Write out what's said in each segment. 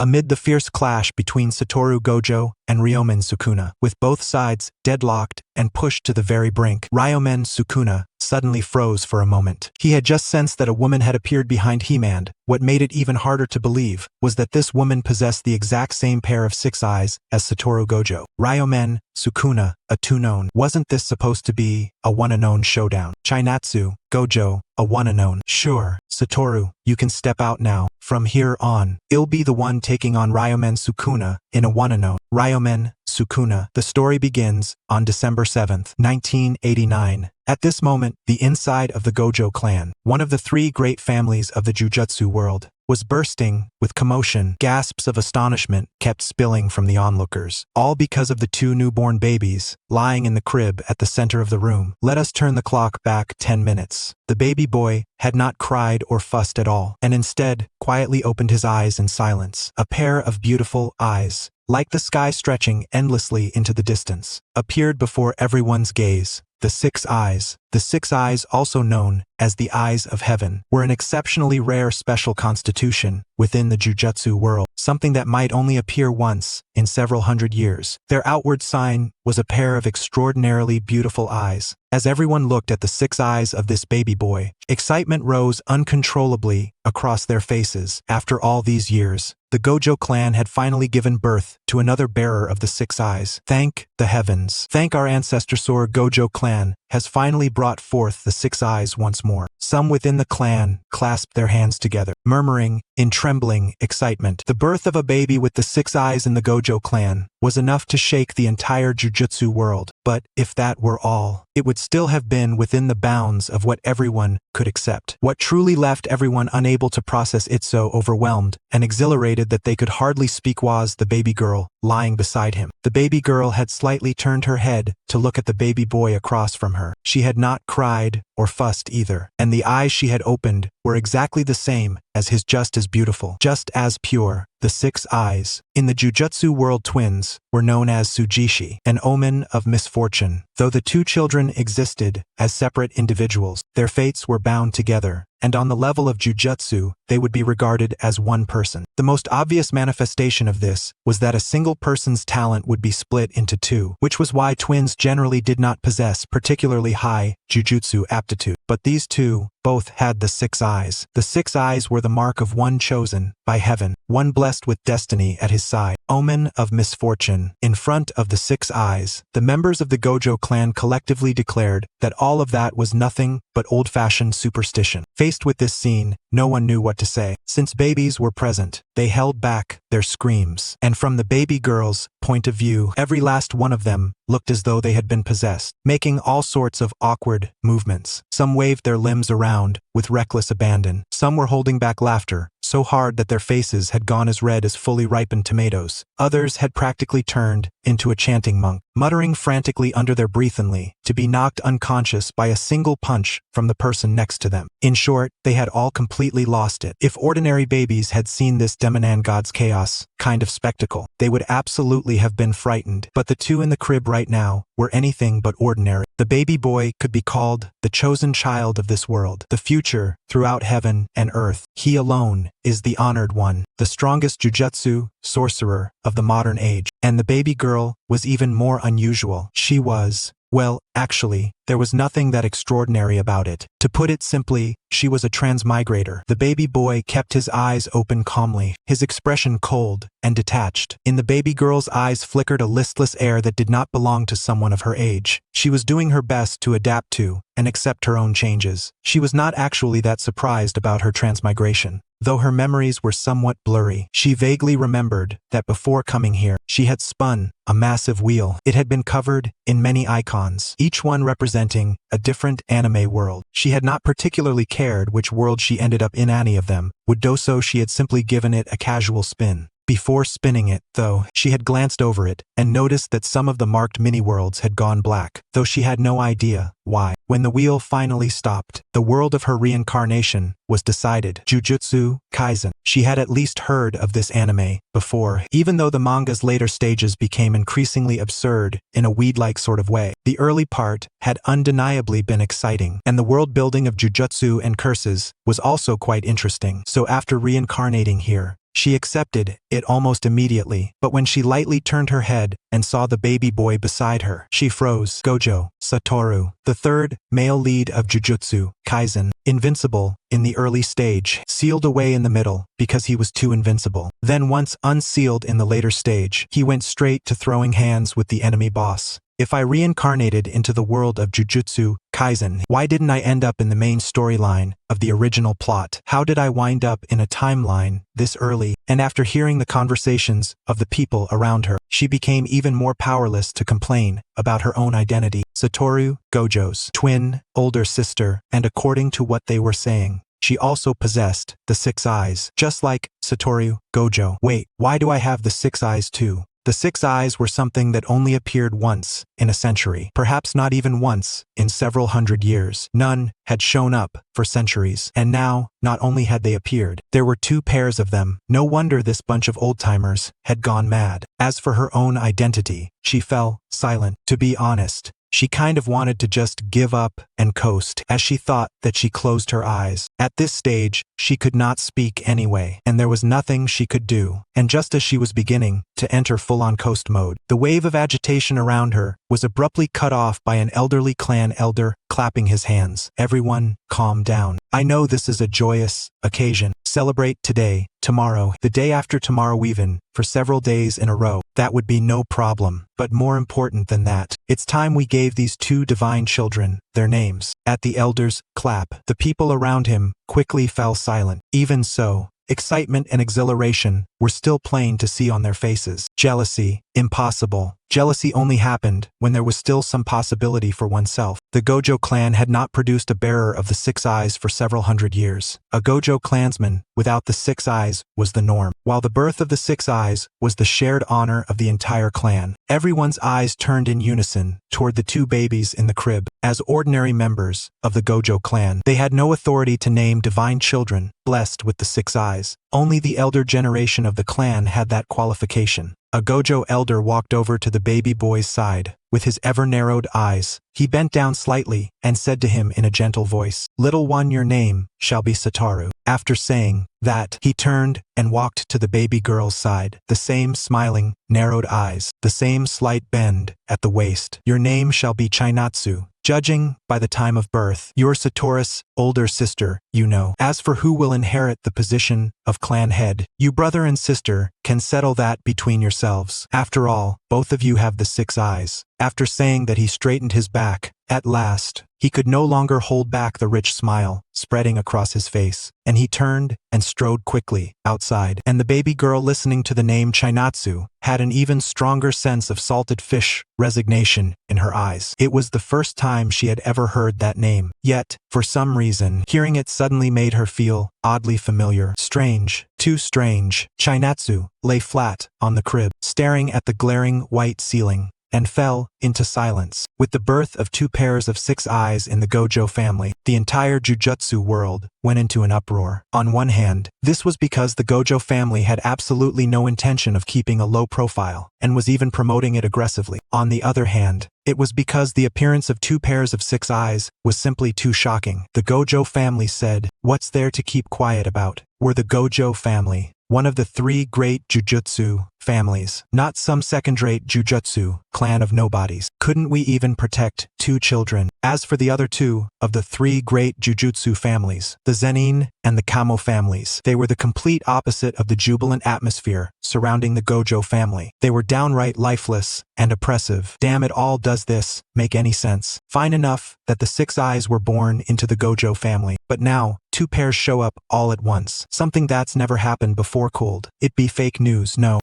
amid the fierce clash between Satoru Gojo and Ryomen Sukuna, with both sides deadlocked and pushed to the very brink. Ryomen Sukuna suddenly froze for a moment. He had just sensed that a woman had appeared behind He-Man. What made it even harder to believe was that this woman possessed the exact same pair of 6 eyes as Satoru Gojo. Ryomen Sukuna, a two-known. Wasn't this supposed to be a one-and-known showdown? Chinatsu, Gojo, a one-and-known. Sure, Satoru, you can step out now. From here on, I'll be the one taking on Ryomen Sukuna in a one-and-known. Ryomen Sukuna. The story begins on December 7th, 1989. At this moment, the inside of the Gojo clan, one of the 3 great families of the Jujutsu world, was bursting with commotion. Gasps of astonishment kept spilling from the onlookers, all because of the 2 newborn babies lying in the crib at the center of the room. Let us turn the clock back 10 minutes. The baby boy had not cried or fussed at all, and instead quietly opened his eyes in silence. A pair of beautiful eyes, like the sky stretching endlessly into the distance, appeared before everyone's gaze. The 6 eyes. The 6 eyes, also known as the eyes of heaven, were an exceptionally rare special constitution within the Jujutsu world, something that might only appear once in several hundred years. Their outward sign was a pair of extraordinarily beautiful eyes. As everyone looked at the 6 eyes of this baby boy, excitement rose uncontrollably across their faces. After all these years, the Gojo clan had finally given birth to another bearer of the 6 eyes. Thank the heavens. Thank our ancestor Satoru Gojo clan has finally brought forth the 6 eyes once more. Some within the clan clasped their hands together, murmuring in trembling excitement. The birth of a baby with the 6 eyes in the Gojo clan was enough to shake the entire Jujutsu world. But if that were all, it would still have been within the bounds of what everyone could accept. What truly left everyone unable to process it, so overwhelmed and exhilarated that they could hardly speak, was the baby girl lying beside him. The baby girl had slightly turned her head to look at the baby boy across from her. She had not cried or fussed either, and the eyes she had opened were exactly the same as his, just as beautiful, just as pure. The 6 eyes. In the Jujutsu world, twins were known as Tsujishi, an omen of misfortune. Though the 2 children existed as separate individuals, their fates were bound together, and on the level of Jujutsu, they would be regarded as one person. The most obvious manifestation of this was that a single person's talent would be split into 2, which was why twins generally did not possess particularly high Jujutsu aptitude. But these 2 both had the 6 eyes. The 6 eyes were the mark of one chosen by heaven, one blessed with destiny at his side. Omen of misfortune. In front of the 6 eyes, the members of the Gojo clan collectively declared that all of that was nothing but old-fashioned superstition. Faced with this scene, no one knew what to say. Since babies were present, they held back their screams, and from the baby girl's point of view, every last one of them looked as though they had been possessed, making all sorts of awkward movements. Some waved their limbs around with reckless abandon. Some were holding back laughter so hard that their faces had gone as red as fully ripened tomatoes. Others had practically turned into a chanting monk, muttering frantically under their breath to be knocked unconscious by a single punch from the person next to them. In short, they had all completely lost it. If ordinary babies had seen this Demonan God's chaos kind of spectacle, they would absolutely have been frightened. But the 2 in the crib right now were anything but ordinary. The baby boy could be called the chosen child of this world, the future throughout heaven and earth. He alone is the honored one, the strongest Jujutsu sorcerer of the modern age. And the baby girl was even more unusual. She was, well, actually, there was nothing that extraordinary about it. To put it simply, she was a transmigrator. The baby boy kept his eyes open calmly, his expression cold and detached. In the baby girl's eyes flickered a listless air that did not belong to someone of her age. She was doing her best to adapt to and accept her own changes. She was not actually that surprised about her transmigration. Though her memories were somewhat blurry, she vaguely remembered that before coming here, she had spun a massive wheel. It had been covered in many icons, each one representing a different anime world. She had not particularly cared which world she ended up in any of them. Would do so, she had simply given it a casual spin. Before spinning it, though, she had glanced over it and noticed that some of the marked mini-worlds had gone black, though she had no idea why. When the wheel finally stopped, the world of her reincarnation was decided. Jujutsu Kaisen. She had at least heard of this anime before, even though the manga's later stages became increasingly absurd in a weed-like sort of way. The early part had undeniably been exciting, and the world building of Jujutsu and curses was also quite interesting. So after reincarnating here, She accepted it almost immediately, but when she lightly turned her head and saw the baby boy beside her, she froze. Gojo, Satoru, the third male lead of Jujutsu Kaisen, invincible in the early stage, sealed away in the middle because he was too invincible. Then once unsealed in the later stage, he went straight to throwing hands with the enemy boss. If I reincarnated into the world of Jujutsu Kaisen, why didn't I end up in the main storyline of the original plot? How did I wind up in a timeline this early? And after hearing the conversations of the people around her, she became even more powerless to complain about her own identity. Satoru Gojo's twin, older sister, and according to what they were saying, she also possessed the 6 eyes, just like Satoru Gojo. Wait, why do I have the 6 eyes too? The 6 eyes were something that only appeared once in a century, perhaps not even once in several hundred years. None had shown up for centuries, and now, not only had they appeared, there were 2 pairs of them. No wonder this bunch of old-timers had gone mad. As for her own identity, she fell silent. To be honest, she kind of wanted to just give up and coast, as she thought that she closed her eyes. At this stage, she could not speak anyway, and there was nothing she could do. And just as she was beginning to enter full-on coast mode, the wave of agitation around her was abruptly cut off by an elderly clan elder clapping his hands. Everyone, calm down. I know this is a joyous occasion. Celebrate today, tomorrow, the day after tomorrow even, for several days in a row. That would be no problem. But more important than that, it's time we gave these 2 divine children their names. At the elder's clap, the people around him quickly fell silent. Even so, excitement and exhilaration were still plain to see on their faces. Jealousy, impossible. Jealousy only happened when there was still some possibility for oneself. The Gojo clan had not produced a bearer of the 6 eyes for several hundred years. A Gojo clansman without the 6 eyes was the norm, while the birth of the 6 eyes was the shared honor of the entire clan. Everyone's eyes turned in unison toward the 2 babies in the crib. As ordinary members of the Gojo clan, they had no authority to name divine children blessed with the 6 eyes. Only the elder generation of the clan had that qualification. A Gojo elder walked over to the baby boy's side. With his ever-narrowed eyes, he bent down slightly and said to him in a gentle voice, "Little one, your name shall be Satoru." After saying that, he turned and walked to the baby girl's side. The same smiling, narrowed eyes, the same slight bend at the waist. "Your name shall be Chinatsu. Judging by the time of birth, you're Satoru's older sister, you know. As for who will inherit the position of clan head, you brother and sister can settle that between yourselves. After all, both of you have the 6 eyes." After saying that, he straightened his back. At last, he could no longer hold back the rich smile spreading across his face, and he turned and strode quickly outside. And the baby girl, listening to the name Chinatsu, had an even stronger sense of salted fish resignation in her eyes. It was the first time she had ever heard that name. Yet, for some reason, hearing it suddenly made her feel oddly familiar. Strange, too strange. Chinatsu lay flat on the crib, staring at the glaring white ceiling, and fell into silence. With the birth of 2 pairs of 6 eyes in the Gojo family, the entire Jujutsu world went into an uproar. On one hand, this was because the Gojo family had absolutely no intention of keeping a low profile, and was even promoting it aggressively. On the other hand, it was because the appearance of 2 pairs of 6 eyes was simply too shocking. The Gojo family said, "What's there to keep quiet about?" We're the Gojo family, one of the 3 great Jujutsu families, not some second-rate Jujutsu clan of nobodies. Couldn't we even protect 2 children? As for the other 2 of the 3 great Jujutsu families, the Zenin and the Kamo families, they were the complete opposite of the jubilant atmosphere surrounding the Gojo family. They were downright lifeless and oppressive. Damn it all, does this make any sense? Fine enough that the 6 eyes were born into the Gojo family, but now 2 pairs show up all at once. Something that's never happened before. Could it be fake news? No.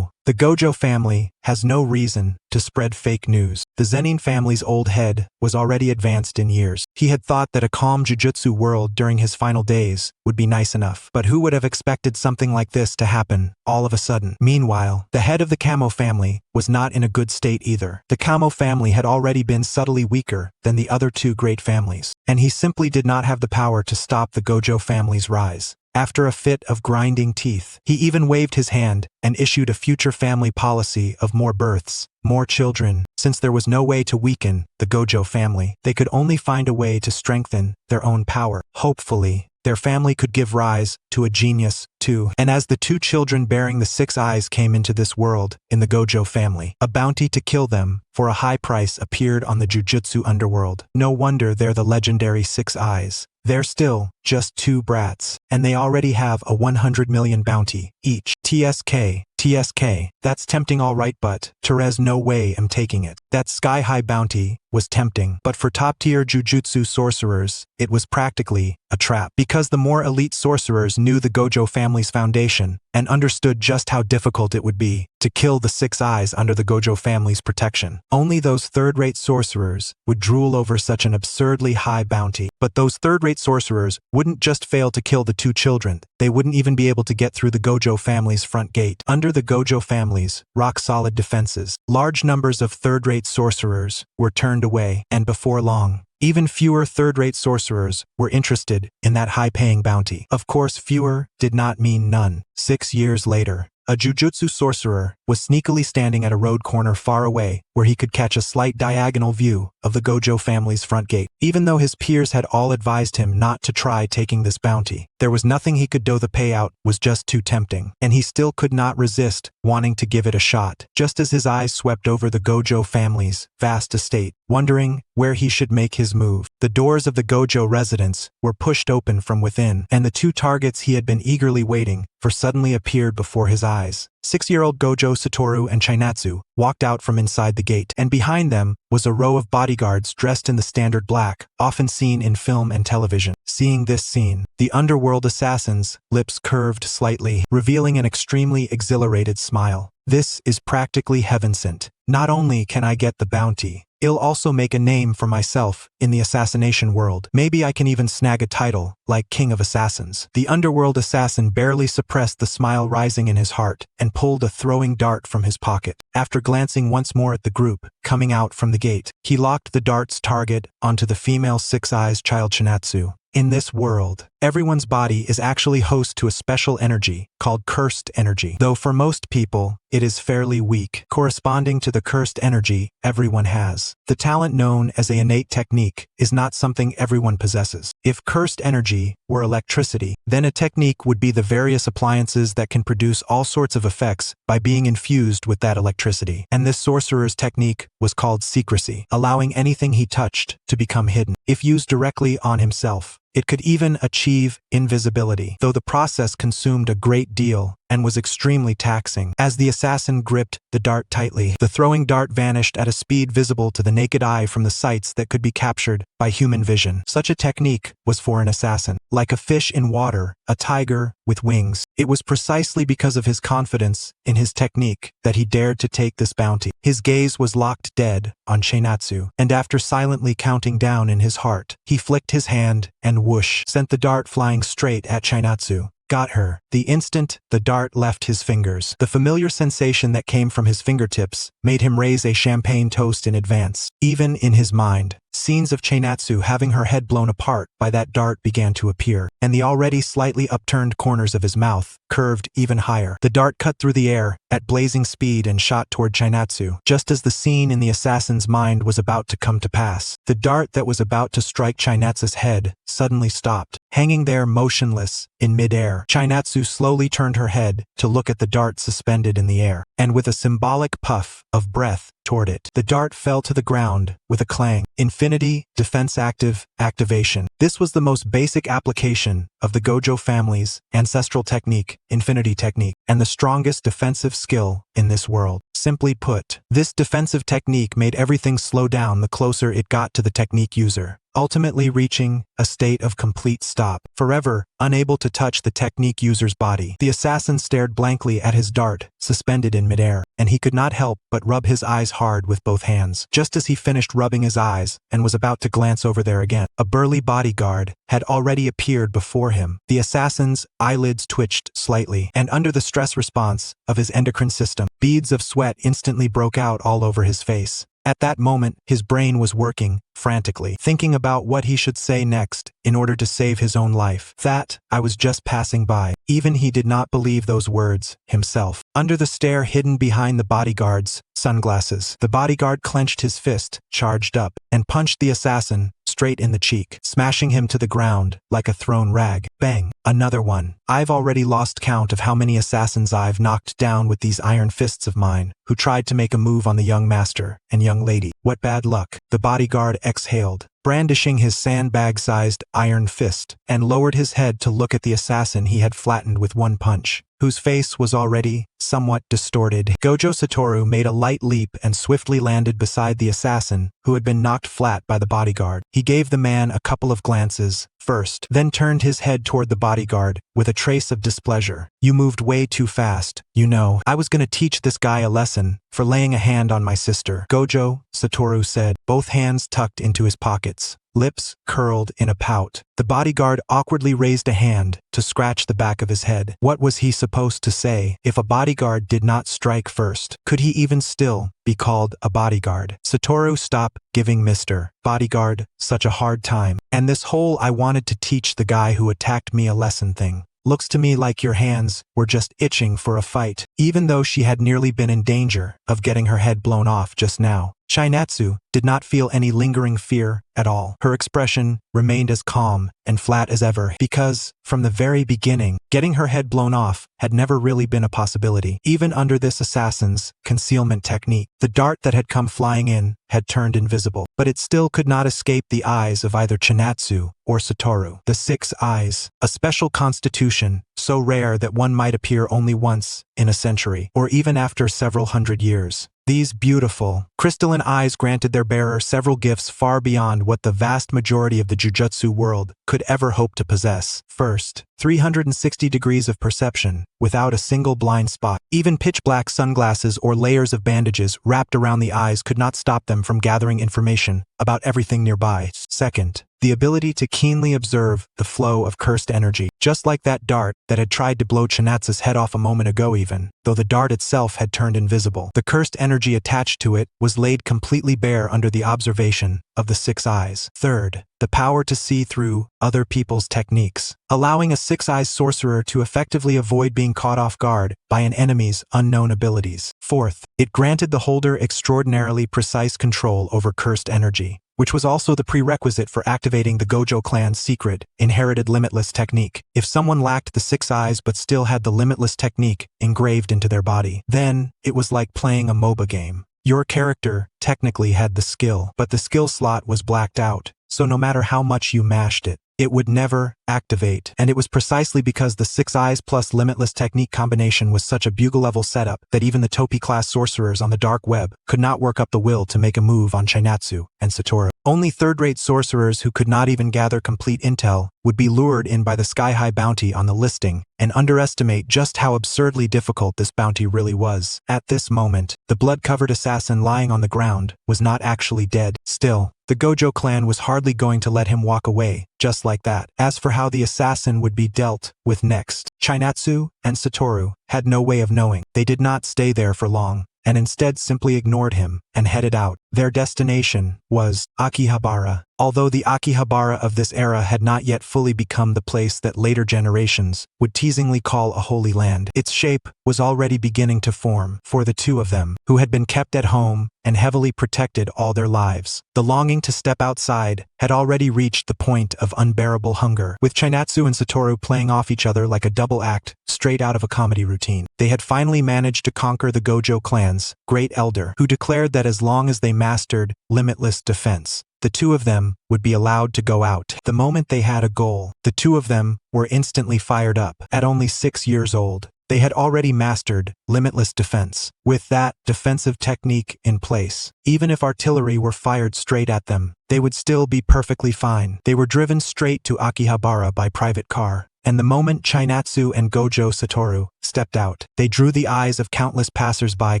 The Gojo family has no reason to spread fake news. The Zenin family's old head was already advanced in years. He had thought that a calm Jujutsu world during his final days would be nice enough. But who would have expected something like this to happen all of a sudden? Meanwhile, the head of the Kamo family was not in a good state either. The Kamo family had already been subtly weaker than the other 2 great families, and he simply did not have the power to stop the Gojo family's rise. After a fit of grinding teeth, he even waved his hand and issued a future family policy of more births, more children. Since there was no way to weaken the Gojo family, they could only find a way to strengthen their own power. Hopefully, their family could give rise to a genius, too. And as the 2 children bearing the 6 eyes came into this world, in the Gojo family, a bounty to kill them, for a high price, appeared on the Jujutsu underworld. No wonder they're the legendary 6 eyes. They're still just 2 brats, and they already have a 100 million bounty each. TSK, that's tempting all right, but Therese, no way I'm taking it. That sky-high bounty was tempting, but for top-tier Jujutsu sorcerers, it was practically a trap, because the more elite sorcerers knew the Gojo family's foundation and understood just how difficult it would be to kill the 6 eyes under the Gojo family's protection. Only those third-rate sorcerers would drool over such an absurdly high bounty. But those third-rate sorcerers wouldn't just fail to kill the 2 children, they wouldn't even be able to get through the Gojo family's front gate. Under the Gojo family's rock-solid defenses, large numbers of third-rate sorcerers were turned away, and before long, even fewer third-rate sorcerers were interested in that high-paying bounty. Of course, fewer did not mean none. 6 years later, a Jujutsu sorcerer was sneakily standing at a road corner far away, where he could catch a slight diagonal view of the Gojo family's front gate. Even though his peers had all advised him not to try taking this bounty, there was nothing he could do. The payout was just too tempting, and he still could not resist wanting to give it a shot. Just as his eyes swept over the Gojo family's vast estate, wondering where he should make his move, the doors of the Gojo residence were pushed open from within, and the 2 targets he had been eagerly waiting for suddenly appeared before his eyes. 6-year-old Gojo, Satoru, and Chinatsu walked out from inside the gate, and behind them was a row of bodyguards dressed in the standard black, often seen in film and television. Seeing this scene, the underworld assassin's lips curved slightly, revealing an extremely exhilarated smile. This is practically heaven sent. Not only can I get the bounty, I'll also make a name for myself in the assassination world. Maybe I can even snag a title, like King of Assassins. The underworld assassin barely suppressed the smile rising in his heart and pulled a throwing dart from his pocket. After glancing once more at the group coming out from the gate, he locked the dart's target onto the female 6-eyes child Chinatsu. In this world, everyone's body is actually host to a special energy called cursed energy, though for most people, it is fairly weak, corresponding to the cursed energy everyone has. The talent known as an innate technique is not something everyone possesses. If cursed energy were electricity, then a technique would be the various appliances that can produce all sorts of effects by being infused with that electricity. And this sorcerer's technique was called secrecy, allowing anything he touched to become hidden. If used directly on himself, it could even achieve invisibility, though the process consumed a great deal and was extremely taxing. As the assassin gripped the dart tightly, the throwing dart vanished at a speed visible to the naked eye from the sights that could be captured by human vision. Such a technique was for an assassin. Like a fish in water, a tiger with wings, it was precisely because of his confidence in his technique that he dared to take this bounty. His gaze was locked dead on Chinatsu, and after silently counting down in his heart, he flicked his hand and whoosh, sent the dart flying straight at Chinatsu. Got her. The instant the dart left his fingers, the familiar sensation that came from his fingertips made him raise a champagne toast in advance. Even in his mind, scenes of Chinatsu having her head blown apart by that dart began to appear, and the already slightly upturned corners of his mouth curved even higher. The dart cut through the air at blazing speed and shot toward Chinatsu, just as the scene in the assassin's mind was about to come to pass. The dart that was about to strike Chinatsu's head suddenly stopped, hanging there motionless in midair. Chinatsu slowly turned her head to look at the dart suspended in the air, and with a symbolic puff of breath toward it, the dart fell to the ground with a clang. Infinity Defense Activation. This was the most basic application of the Gojo family's ancestral technique, Infinity Technique, and the strongest defensive skill in this world. Simply put, this defensive technique made everything slow down the closer it got to the technique user, ultimately reaching a state of complete stop, forever unable to touch the technique user's body. The assassin stared blankly at his dart, suspended in midair, and he could not help but rub his eyes hard with both hands. Just as he finished rubbing his eyes and was about to glance over there again, a burly bodyguard had already appeared before him. The assassin's eyelids twitched slightly, and under the stress response of his endocrine system, beads of sweat instantly broke out all over his face. At that moment, his brain was working frantically, thinking about what he should say next in order to save his own life. That I was just passing by. Even he did not believe those words himself. Under the stare hidden behind the bodyguard's sunglasses, the bodyguard clenched his fist, charged up, and punched the assassin straight in the cheek, smashing him to the ground like a thrown rag. Bang! Another one. I've already lost count of how many assassins I've knocked down with these iron fists of mine, who tried to make a move on the young master and young lady. What bad luck. The bodyguard exhaled, brandishing his sandbag-sized iron fist, and lowered his head to look at the assassin he had flattened with one punch, whose face was already somewhat distorted. Gojo Satoru made a light leap and swiftly landed beside the assassin, who had been knocked flat by the bodyguard. He gave the man a couple of glances first, then turned his head toward the bodyguard with a trace of displeasure. You moved way too fast. You know, I was gonna teach this guy a lesson for laying a hand on my sister. Gojo, Satoru said, both hands tucked into his pockets, lips curled in a pout. The bodyguard awkwardly raised a hand to scratch the back of his head. What was he supposed to say? If a bodyguard did not strike first, could he even still be called a bodyguard? Satoru, stop giving Mr. Bodyguard such a hard time. And this whole I wanted to teach the guy who attacked me a lesson thing. Looks to me like your hands were just itching for a fight, even though she had nearly been in danger of getting her head blown off just now. Chinatsu did not feel any lingering fear at all. Her expression remained as calm and flat as ever because, from the very beginning, getting her head blown off had never really been a possibility. Even under this assassin's concealment technique, the dart that had come flying in had turned invisible, but it still could not escape the eyes of either Chinatsu or Satoru. The 6 eyes, a special constitution so rare that one might appear only once in a century, or even after several hundred years. These beautiful, crystalline eyes granted their bearer several gifts far beyond what the vast majority of the jujutsu world could ever hope to possess. First, 360 degrees of perception, without a single blind spot. Even pitch-black sunglasses or layers of bandages wrapped around the eyes could not stop them from gathering information about everything nearby. Second, the ability to keenly observe the flow of cursed energy, just like that dart that had tried to blow Chinatsu's head off a moment ago even, though the dart itself had turned invisible. The cursed energy attached to it was laid completely bare under the observation of the 6 eyes. Third, the power to see through other people's techniques, allowing a 6-eyes sorcerer to effectively avoid being caught off guard by an enemy's unknown abilities. Fourth, it granted the holder extraordinarily precise control over cursed energy, which was also the prerequisite for activating the Gojo clan's secret, inherited limitless technique. If someone lacked the 6 eyes but still had the limitless technique engraved into their body, then it was like playing a MOBA game. Your character technically had the skill, but the skill slot was blacked out, so no matter how much you mashed it, it would never activate. And it was precisely because the 6 eyes plus limitless technique combination was such a bugle-level setup that even the Topi-class sorcerers on the dark web could not work up the will to make a move on Chinatsu and Satoru. Only third-rate sorcerers who could not even gather complete intel would be lured in by the sky-high bounty on the listing and underestimate just how absurdly difficult this bounty really was. At this moment, the blood-covered assassin lying on the ground was not actually dead. Still, the Gojo clan was hardly going to let him walk away, just like that. As for how the assassin would be dealt with next, Chinatsu and Satoru had no way of knowing. They did not stay there for long, and instead simply ignored him and headed out. Their destination was Akihabara. Although the Akihabara of this era had not yet fully become the place that later generations would teasingly call a holy land, its shape was already beginning to form for the two of them, who had been kept at home and heavily protected all their lives. The longing to step outside had already reached the point of unbearable hunger, with Chinatsu and Satoru playing off each other like a double act straight out of a comedy routine. They had finally managed to conquer the Gojo clan's great elder, who declared that as long as they mastered limitless defense, the two of them would be allowed to go out. The moment they had a goal, the two of them were instantly fired up. At only 6 years old, they had already mastered limitless defense. With that defensive technique in place, even if artillery were fired straight at them, they would still be perfectly fine. They were driven straight to Akihabara by private car, and the moment Chinatsu and Gojo Satoru stepped out, they drew the eyes of countless passers-by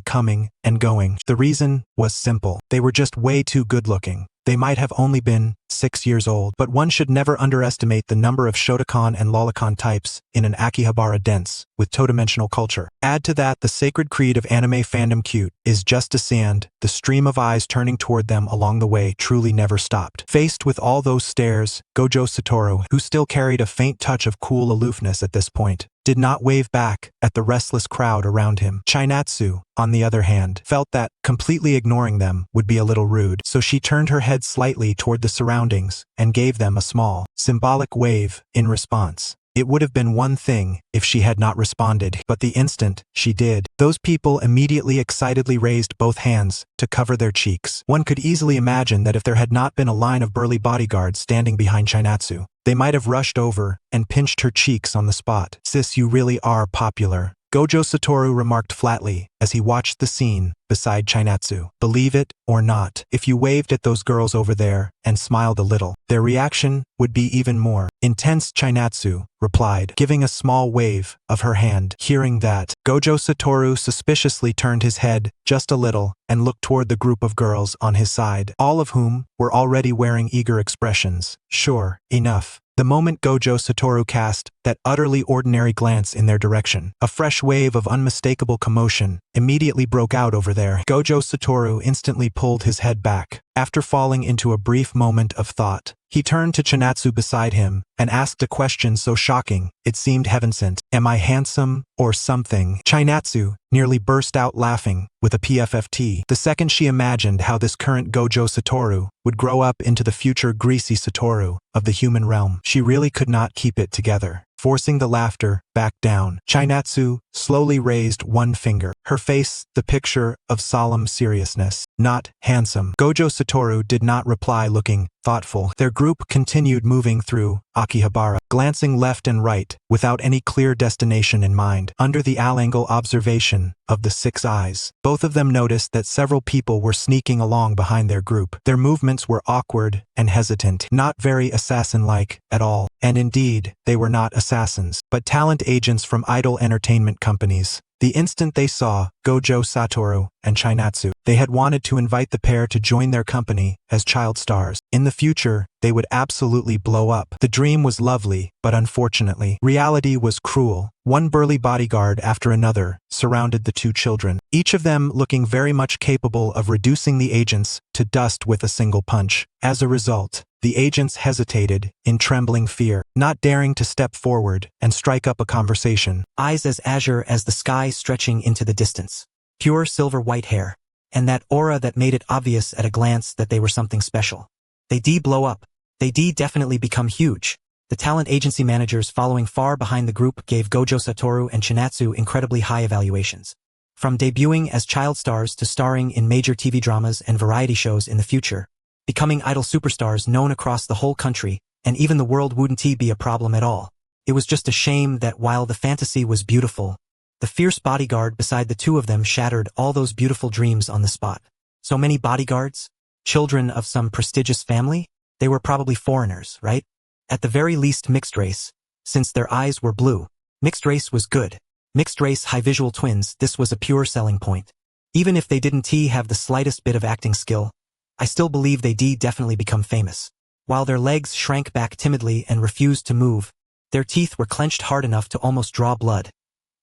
coming and going. The reason was simple. They were just way too good-looking. They might have only been 6 years old, but one should never underestimate the number of Shotokan and Lolicon types in an Akihabara dense with two-dimensional culture. Add to that the sacred creed of anime fandom cute is just a sand, the stream of eyes turning toward them along the way truly never stopped. Faced with all those stares, Gojo Satoru, who still carried a faint touch of cool aloofness at this point, did not wave back at the restless crowd around him. Chinatsu, on the other hand, felt that completely ignoring them would be a little rude, so she turned her head slightly toward the surroundings and gave them a small, symbolic wave in response. It would have been one thing if she had not responded, but the instant she did, those people immediately excitedly raised both hands to cover their cheeks. One could easily imagine that if there had not been a line of burly bodyguards standing behind Chinatsu, they might have rushed over and pinched her cheeks on the spot. "Sis, you really are popular," Gojo Satoru remarked flatly as he watched the scene beside Chinatsu. "Believe it or not, if you waved at those girls over there and smiled a little, their reaction would be even more intense," Chinatsu replied, giving a small wave of her hand. Hearing that, Gojo Satoru suspiciously turned his head just a little and looked toward the group of girls on his side, all of whom were already wearing eager expressions. Sure enough, the moment Gojo Satoru cast that utterly ordinary glance in their direction, a fresh wave of unmistakable commotion immediately broke out over there. Gojo Satoru instantly pulled his head back. After falling into a brief moment of thought, he turned to Chinatsu beside him and asked a question so shocking it seemed heaven-sent. "Am I handsome or something?" Chinatsu nearly burst out laughing with a PFFT the second she imagined how this current Gojo Satoru would grow up into the future greasy Satoru of the human realm. She really could not keep it together. Forcing the laughter back down, Chinatsu slowly raised one finger, her face the picture of solemn seriousness. "Not handsome." Gojo Satoru did not reply, looking thoughtful. Their group continued moving through Akihabara, glancing left and right without any clear destination in mind. Under the all-angle observation of the six eyes, both of them noticed that several people were sneaking along behind their group. Their movements were awkward and hesitant, not very assassin-like at all. And indeed, they were not assassins, but talent agents from idol entertainment companies. The instant they saw Gojo Satoru and Chinatsu, they had wanted to invite the pair to join their company as child stars. In the future, they would absolutely blow up. The dream was lovely, but unfortunately, reality was cruel. One burly bodyguard after another surrounded the two children, each of them looking very much capable of reducing the agents to dust with a single punch. As a result, the agents hesitated in trembling fear, not daring to step forward and strike up a conversation. Eyes as azure as the sky stretching into the distance, pure silver white hair, and that aura that made it obvious at a glance that they were something special. They blow up. They definitely become huge. The talent agency managers following far behind the group gave Gojo Satoru and Chinatsu incredibly high evaluations. From debuting as child stars to starring in major TV dramas and variety shows in the future, becoming idol superstars known across the whole country, and even the world wouldn't be a problem at all. It was just a shame that while the fantasy was beautiful, the fierce bodyguard beside the two of them shattered all those beautiful dreams on the spot. So many bodyguards? Children of some prestigious family? They were probably foreigners, right? At the very least mixed race, since their eyes were blue. Mixed race was good. Mixed race high visual twins, this was a pure selling point. Even if they didn't have the slightest bit of acting skill, I still believe they definitely become famous. While their legs shrank back timidly and refused to move, their teeth were clenched hard enough to almost draw blood.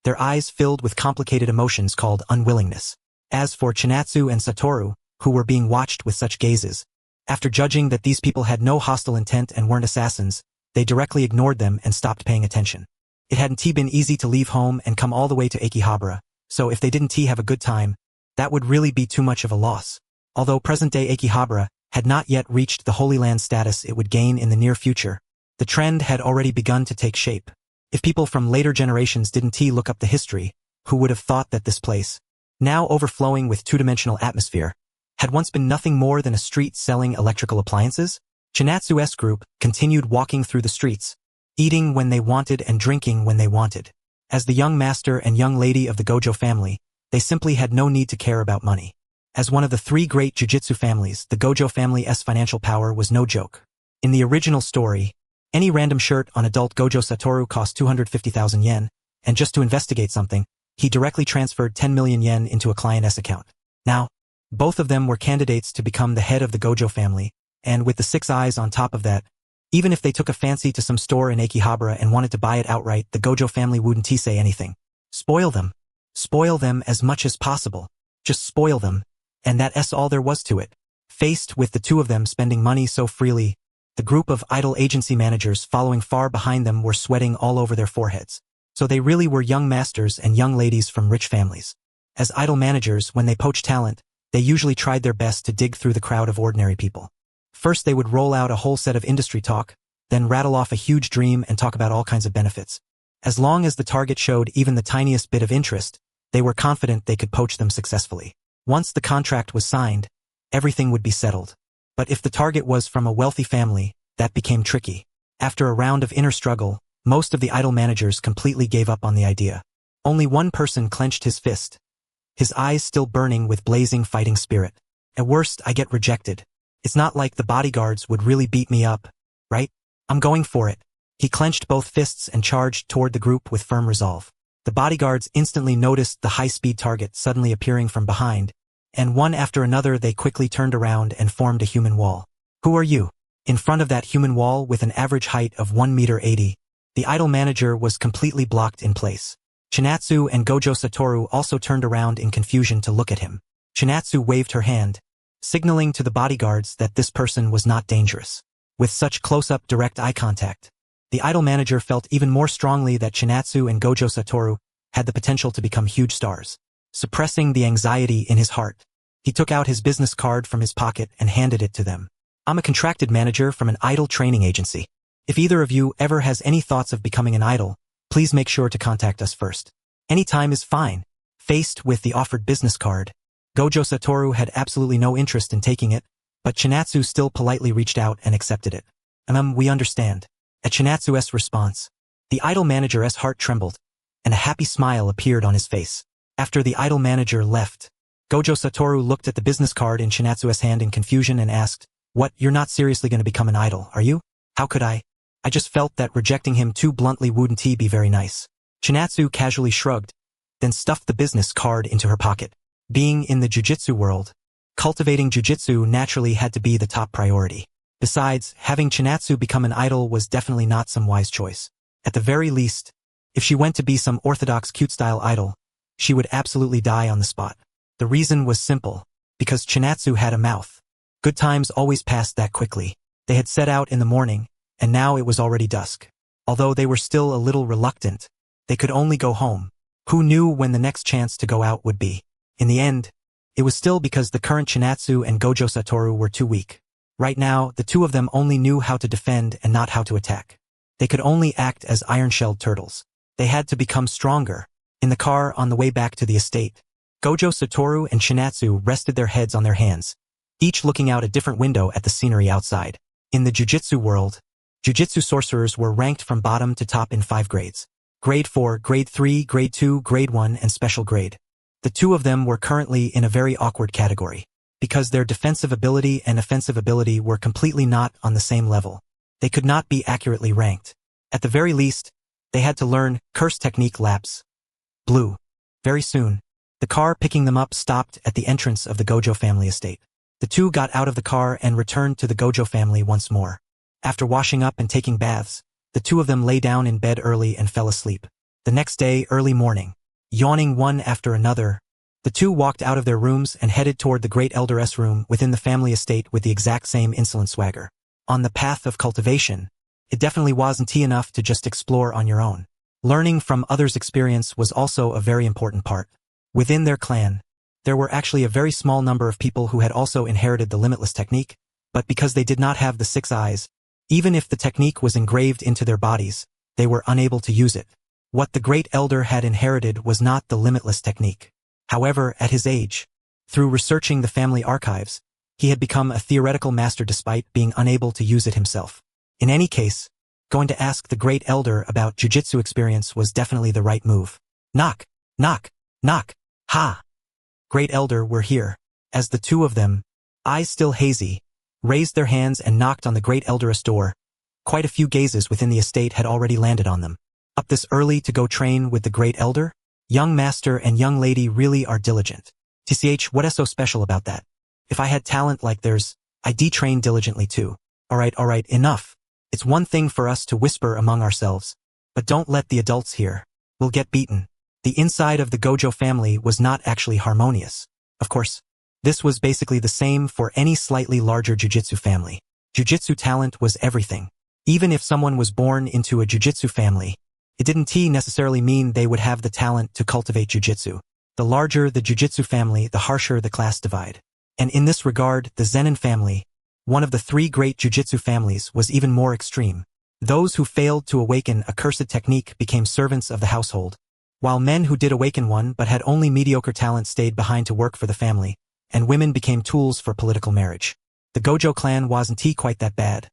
Their eyes filled with complicated emotions called unwillingness. As for Chinatsu and Satoru, who were being watched with such gazes, after judging that these people had no hostile intent and weren't assassins, they directly ignored them and stopped paying attention. It hadn't been easy to leave home and come all the way to Akihabara, so if they didn't have a good time, that would really be too much of a loss. Although present-day Akihabara had not yet reached the Holy Land status it would gain in the near future, the trend had already begun to take shape. If people from later generations didn't look up the history, who would have thought that this place, now overflowing with two-dimensional atmosphere, had once been nothing more than a street selling electrical appliances? Chinatsu's group continued walking through the streets, eating when they wanted and drinking when they wanted. As the young master and young lady of the Gojo family, they simply had no need to care about money. As one of the three great jujitsu families, the Gojo family's financial power was no joke. In the original story, any random shirt on adult Gojo Satoru cost 250,000 yen, and just to investigate something, he directly transferred 10 million yen into a client's account. Now, both of them were candidates to become the head of the Gojo family, and with the six eyes on top of that, even if they took a fancy to some store in Akihabara and wanted to buy it outright, the Gojo family wouldn't say anything. Spoil them. Spoil them as much as possible. Just spoil them, and that's all there was to it. Faced with the two of them spending money so freely, the group of idol agency managers following far behind them were sweating all over their foreheads. So they really were young masters and young ladies from rich families. As idol managers, when they poach talent, they usually tried their best to dig through the crowd of ordinary people. First they would roll out a whole set of industry talk, then rattle off a huge dream and talk about all kinds of benefits. As long as the target showed even the tiniest bit of interest, they were confident they could poach them successfully. Once the contract was signed, everything would be settled. But if the target was from a wealthy family, that became tricky. After a round of inner struggle, most of the idol managers completely gave up on the idea. Only one person clenched his fist, his eyes still burning with blazing fighting spirit. At worst, I get rejected. It's not like the bodyguards would really beat me up, right? I'm going for it. He clenched both fists and charged toward the group with firm resolve. The bodyguards instantly noticed the high-speed target suddenly appearing from behind, and one after another they quickly turned around and formed a human wall. Who are you? In front of that human wall with an average height of 1.80 meters, the idol manager was completely blocked in place. Chinatsu and Gojo Satoru also turned around in confusion to look at him. Chinatsu waved her hand, signaling to the bodyguards that this person was not dangerous. With such close-up direct eye contact, the idol manager felt even more strongly that Chinatsu and Gojo Satoru had the potential to become huge stars. Suppressing the anxiety in his heart, he took out his business card from his pocket and handed it to them. I'm a contracted manager from an idol training agency. If either of you ever has any thoughts of becoming an idol, please make sure to contact us first. Any time is fine. Faced with the offered business card, Gojo Satoru had absolutely no interest in taking it, but Chinatsu still politely reached out and accepted it. We understand. At Chinatsu's response, the idol manager's heart trembled, and a happy smile appeared on his face. After the idol manager left, Gojo Satoru looked at the business card in Chinatsu's hand in confusion and asked, "What, you're not seriously going to become an idol, are you? How could I? I just felt that rejecting him too bluntly wouldn't be very nice." Chinatsu casually shrugged, then stuffed the business card into her pocket. Being in the jujitsu world, cultivating jujitsu naturally had to be the top priority. Besides, having Chinatsu become an idol was definitely not some wise choice. At the very least, if she went to be some orthodox cute-style idol, she would absolutely die on the spot. The reason was simple, because Chinatsu had a mouth. Good times always passed that quickly. They had set out in the morning, and now it was already dusk. Although they were still a little reluctant, they could only go home. Who knew when the next chance to go out would be? In the end, it was still because the current Chinatsu and Gojo Satoru were too weak. Right now, the two of them only knew how to defend and not how to attack. They could only act as iron-shelled turtles. They had to become stronger. In the car on the way back to the estate, Gojo Satoru and Chinatsu rested their heads on their hands, each looking out a different window at the scenery outside. In the jujitsu world, jujitsu sorcerers were ranked from bottom to top in 5 grades. Grade 4, Grade 3, Grade 2, Grade 1, and Special Grade. The two of them were currently in a very awkward category, because their defensive ability and offensive ability were completely not on the same level. They could not be accurately ranked. At the very least, they had to learn curse technique laps. Blue. Very soon, the car picking them up stopped at the entrance of the Gojo family estate. The two got out of the car and returned to the Gojo family once more. After washing up and taking baths, the two of them lay down in bed early and fell asleep. The next day, early morning, yawning one after another, the two walked out of their rooms and headed toward the great elder's room within the family estate with the exact same insolent swagger. On the path of cultivation, it definitely wasn't enough to just explore on your own. Learning from others' experience was also a very important part. Within their clan, there were actually a very small number of people who had also inherited the limitless technique, but because they did not have the 6 eyes, even if the technique was engraved into their bodies, they were unable to use it. What the great elder had inherited was not the limitless technique. However, at his age, through researching the family archives, he had become a theoretical master despite being unable to use it himself. In any case, going to ask the great elder about jujitsu experience was definitely the right move. Knock, knock, knock, ha! Great elder, we're here. As the two of them, eyes still hazy, raised their hands and knocked on the great elder's door, quite a few gazes within the estate had already landed on them. Up this early to go train with the great elder? Young master and young lady really are diligent. TCH, what is so special about that? If I had talent like theirs, I'd train diligently too. Alright, enough. It's one thing for us to whisper among ourselves, but don't let the adults hear. We'll get beaten. The inside of the Gojo family was not actually harmonious. Of course, this was basically the same for any slightly larger jujitsu family. Jujitsu talent was everything. Even if someone was born into a jujitsu family, It didn't necessarily mean they would have the talent to cultivate jujitsu. The larger the jujitsu family, the harsher the class divide. And in this regard, the Zenin family, one of the three great jujitsu families, was even more extreme. Those who failed to awaken a cursed technique became servants of the household, while men who did awaken one but had only mediocre talent stayed behind to work for the family, and women became tools for political marriage. The Gojo clan wasn't quite that bad,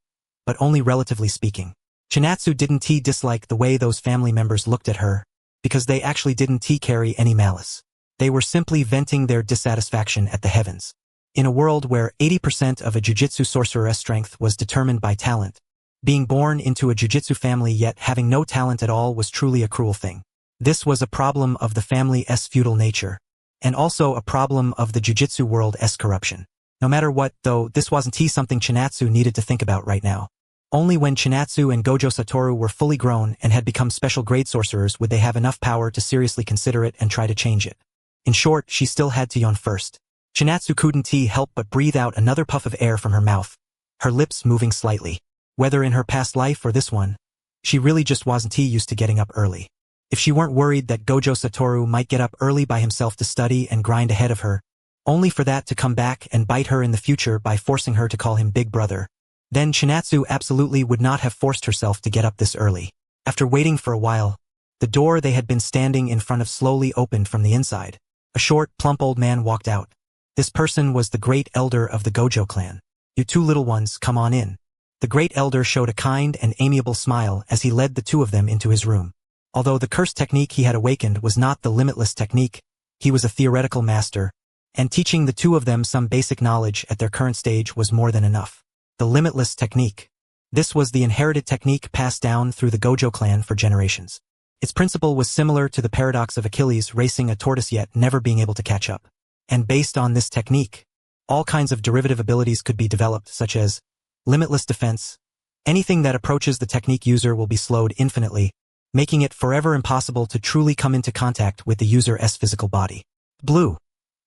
but only relatively speaking. Chinatsu didn't dislike the way those family members looked at her, because they actually didn't carry any malice. They were simply venting their dissatisfaction at the heavens. In a world where 80% of a jujitsu sorcerer's strength was determined by talent, being born into a jujitsu family yet having no talent at all was truly a cruel thing. This was a problem of the family's feudal nature, and also a problem of the jujitsu world's corruption. No matter what, though, this wasn't something Chinatsu needed to think about right now. Only when Chinatsu and Gojo Satoru were fully grown and had become special grade sorcerers would they have enough power to seriously consider it and try to change it. In short, she still had to yawn first. Chinatsu couldn't help but breathe out another puff of air from her mouth, her lips moving slightly. Whether in her past life or this one, she really just wasn't used to getting up early. If she weren't worried that Gojo Satoru might get up early by himself to study and grind ahead of her, only for that to come back and bite her in the future by forcing her to call him Big Brother, then Chinatsu absolutely would not have forced herself to get up this early. After waiting for a while, the door they had been standing in front of slowly opened from the inside. A short, plump old man walked out. This person was the great elder of the Gojo clan. "You two little ones, come on in." The great elder showed a kind and amiable smile as he led the two of them into his room. Although the cursed technique he had awakened was not the limitless technique, he was a theoretical master, and teaching the two of them some basic knowledge at their current stage was more than enough. The limitless technique. This was the inherited technique passed down through the Gojo clan for generations. Its principle was similar to the paradox of Achilles racing a tortoise yet never being able to catch up. And based on this technique, all kinds of derivative abilities could be developed, such as limitless defense. Anything that approaches the technique user will be slowed infinitely, making it forever impossible to truly come into contact with the user's physical body. Blue.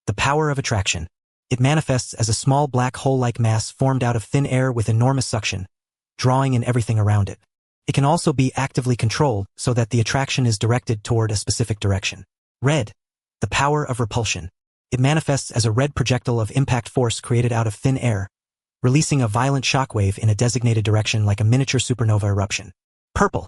The power of attraction. It manifests as a small black hole-like mass formed out of thin air with enormous suction, drawing in everything around it. It can also be actively controlled so that the attraction is directed toward a specific direction. Red. The power of repulsion. It manifests as a red projectile of impact force created out of thin air, releasing a violent shockwave in a designated direction like a miniature supernova eruption. Purple.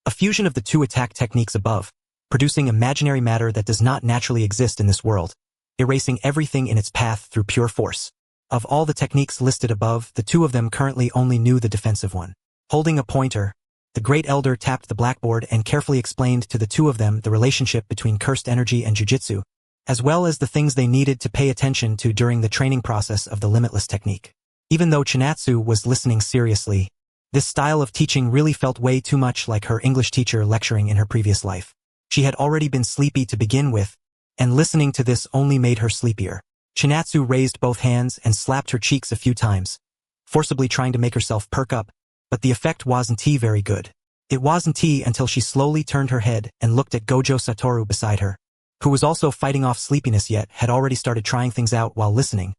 A fusion of the two attack techniques above, producing imaginary matter that does not naturally exist in this world, erasing everything in its path through pure force. Of all the techniques listed above, the two of them currently only knew the defensive one. Holding a pointer, the great elder tapped the blackboard and carefully explained to the two of them the relationship between cursed energy and jujitsu, as well as the things they needed to pay attention to during the training process of the limitless technique. Even though Chinatsu was listening seriously, this style of teaching really felt way too much like her English teacher lecturing in her previous life. She had already been sleepy to begin with, and listening to this only made her sleepier. Chinatsu raised both hands and slapped her cheeks a few times, forcibly trying to make herself perk up, but the effect wasn't very good. It wasn't until she slowly turned her head and looked at Gojo Satoru beside her, who was also fighting off sleepiness yet had already started trying things out while listening,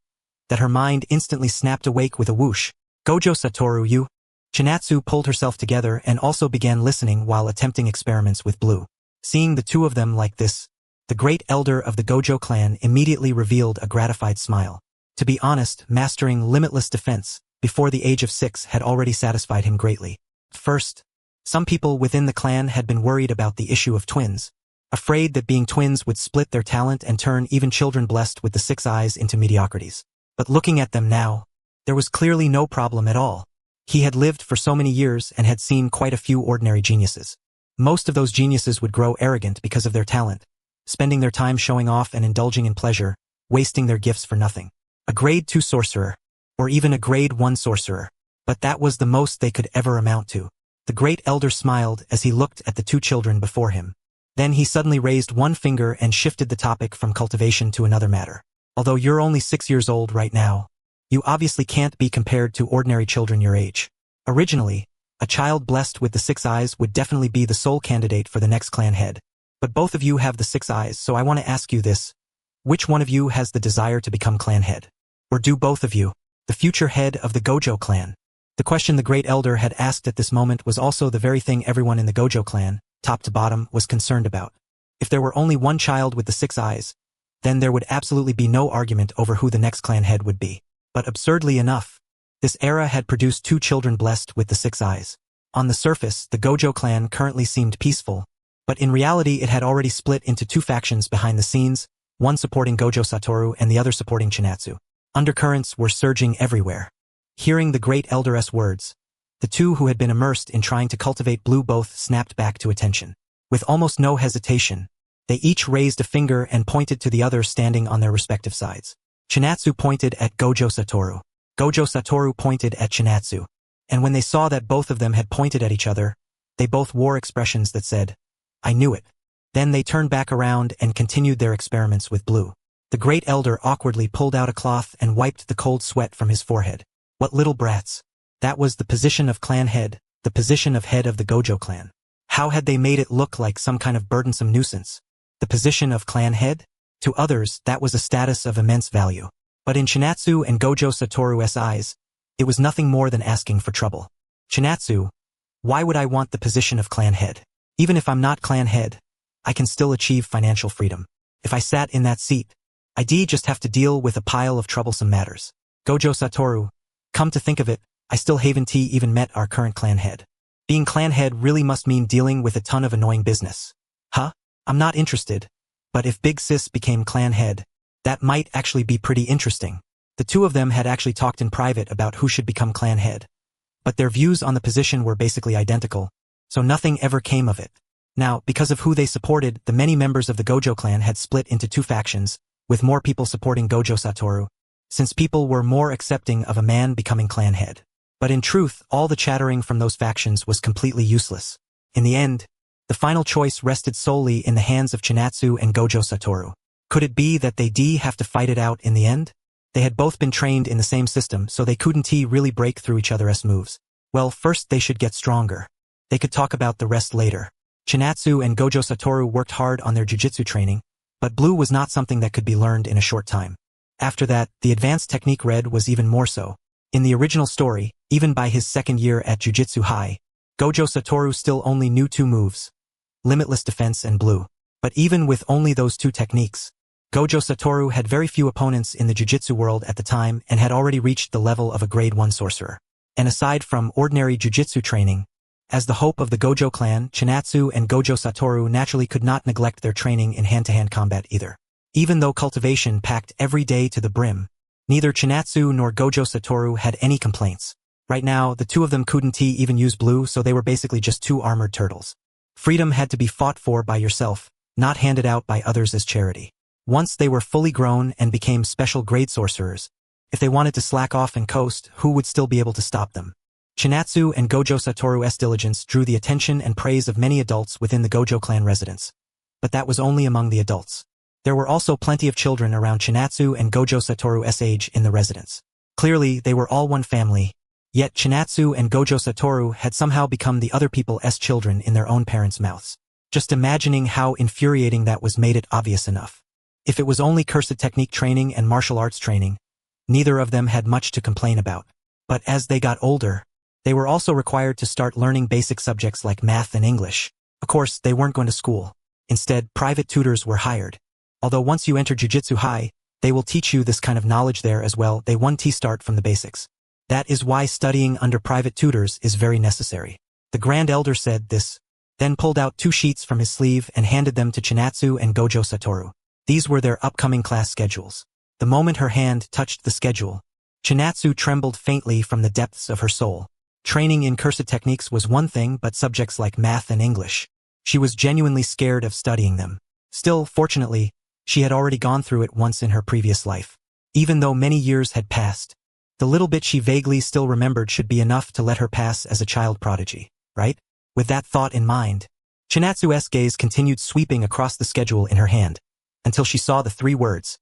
that her mind instantly snapped awake with a whoosh. "Gojo Satoru, you?" Chinatsu pulled herself together and also began listening while attempting experiments with Blue. Seeing the two of them like this, the great elder of the Gojo clan immediately revealed a gratified smile. To be honest, mastering limitless defense before the age of 6 had already satisfied him greatly. First, some people within the clan had been worried about the issue of twins, afraid that being twins would split their talent and turn even children blessed with the 6 eyes into mediocrities. But looking at them now, there was clearly no problem at all. He had lived for so many years and had seen quite a few ordinary geniuses. Most of those geniuses would grow arrogant because of their talent, spending their time showing off and indulging in pleasure, wasting their gifts for nothing. A grade 2 sorcerer, or even a grade 1 sorcerer, but that was the most they could ever amount to. The great elder smiled as he looked at the 2 children before him. Then he suddenly raised one finger and shifted the topic from cultivation to another matter. "Although you're only 6 years old right now, you obviously can't be compared to ordinary children your age. Originally, a child blessed with the 6 eyes would definitely be the sole candidate for the next clan head. But both of you have the 6 eyes, so I want to ask you this. Which one of you has the desire to become clan head? Or do both of you, the future head of the Gojo clan?" The question the great elder had asked at this moment was also the very thing everyone in the Gojo clan, top to bottom, was concerned about. If there were only one child with the 6 eyes, then there would absolutely be no argument over who the next clan head would be. But absurdly enough, this era had produced 2 children blessed with the 6 eyes. On the surface, the Gojo clan currently seemed peaceful, but in reality it had already split into 2 factions behind the scenes, one supporting Gojo Satoru and the other supporting Chinatsu. Undercurrents were surging everywhere. Hearing the great elder's words, the 2 who had been immersed in trying to cultivate blue both snapped back to attention. With almost no hesitation, they each raised a finger and pointed to the other standing on their respective sides. Chinatsu pointed at Gojo Satoru. Gojo Satoru pointed at Chinatsu. And when they saw that both of them had pointed at each other, they both wore expressions that said, "I knew it." Then they turned back around and continued their experiments with blue. The great elder awkwardly pulled out a cloth and wiped the cold sweat from his forehead. What little brats. That was the position of clan head, the position of head of the Gojo clan. How had they made it look like some kind of burdensome nuisance? The position of clan head? To others, that was a status of immense value. But in Chinatsu and Gojo Satoru's eyes, it was nothing more than asking for trouble. Chinatsu, why would I want the position of clan head? Even if I'm not clan head, I can still achieve financial freedom. If I sat in that seat, I'd just have to deal with a pile of troublesome matters. Gojo Satoru, come to think of it, I still haven't even met our current clan head. Being clan head really must mean dealing with a ton of annoying business. Huh? I'm not interested. But if Big Sis became clan head, that might actually be pretty interesting. The 2 of them had actually talked in private about who should become clan head. But their views on the position were basically identical, so nothing ever came of it. Now, because of who they supported, the many members of the Gojo clan had split into 2 factions, with more people supporting Gojo Satoru, since people were more accepting of a man becoming clan head. But in truth, all the chattering from those factions was completely useless. In the end, the final choice rested solely in the hands of Chinatsu and Gojo Satoru. Could it be that they'd have to fight it out in the end? They had both been trained in the same system, so they couldn't really break through each other's moves. Well, first they should get stronger. They could talk about the rest later. Chinatsu and Gojo Satoru worked hard on their jujitsu training, but blue was not something that could be learned in a short time. After that, the advanced technique read was even more so. In the original story, even by his 2nd year at Jujutsu High, Gojo Satoru still only knew 2 moves: Limitless Defense and Blue. But even with only those 2 techniques, Gojo Satoru had very few opponents in the jujitsu world at the time and had already reached the level of a grade 1 sorcerer. And aside from ordinary jujitsu training, as the hope of the Gojo clan, Chinatsu and Gojo Satoru naturally could not neglect their training in hand-to-hand combat either. Even though cultivation packed every day to the brim, neither Chinatsu nor Gojo Satoru had any complaints. Right now, the 2 of them couldn't even use blue, so they were basically just 2 armored turtles. Freedom had to be fought for by yourself, not handed out by others as charity. Once they were fully grown and became special grade sorcerers, if they wanted to slack off and coast, who would still be able to stop them? Chinatsu and Gojo Satoru's diligence drew the attention and praise of many adults within the Gojo clan residence. But that was only among the adults. There were also plenty of children around Chinatsu and Gojo Satoru's age in the residence. Clearly, they were all one family, yet Chinatsu and Gojo Satoru had somehow become the other people's children in their own parents' mouths. Just imagining how infuriating that was made it obvious enough. If it was only cursed technique training and martial arts training, neither of them had much to complain about. But as they got older, they were also required to start learning basic subjects like math and English. Of course, they weren't going to school. Instead, private tutors were hired. Although once you enter Jujutsu High, they will teach you this kind of knowledge there as well. They want to start from the basics. That is why studying under private tutors is very necessary. The Grand Elder said this, then pulled out 2 sheets from his sleeve and handed them to Chinatsu and Gojo Satoru. These were their upcoming class schedules. The moment her hand touched the schedule, Chinatsu trembled faintly from the depths of her soul. Training in cursed techniques was one thing, but subjects like math and English, she was genuinely scared of studying them. Still, fortunately, she had already gone through it once in her previous life. Even though many years had passed, the little bit she vaguely still remembered should be enough to let her pass as a child prodigy, right? With that thought in mind, Chinatsu's gaze continued sweeping across the schedule in her hand, until she saw the 3 words,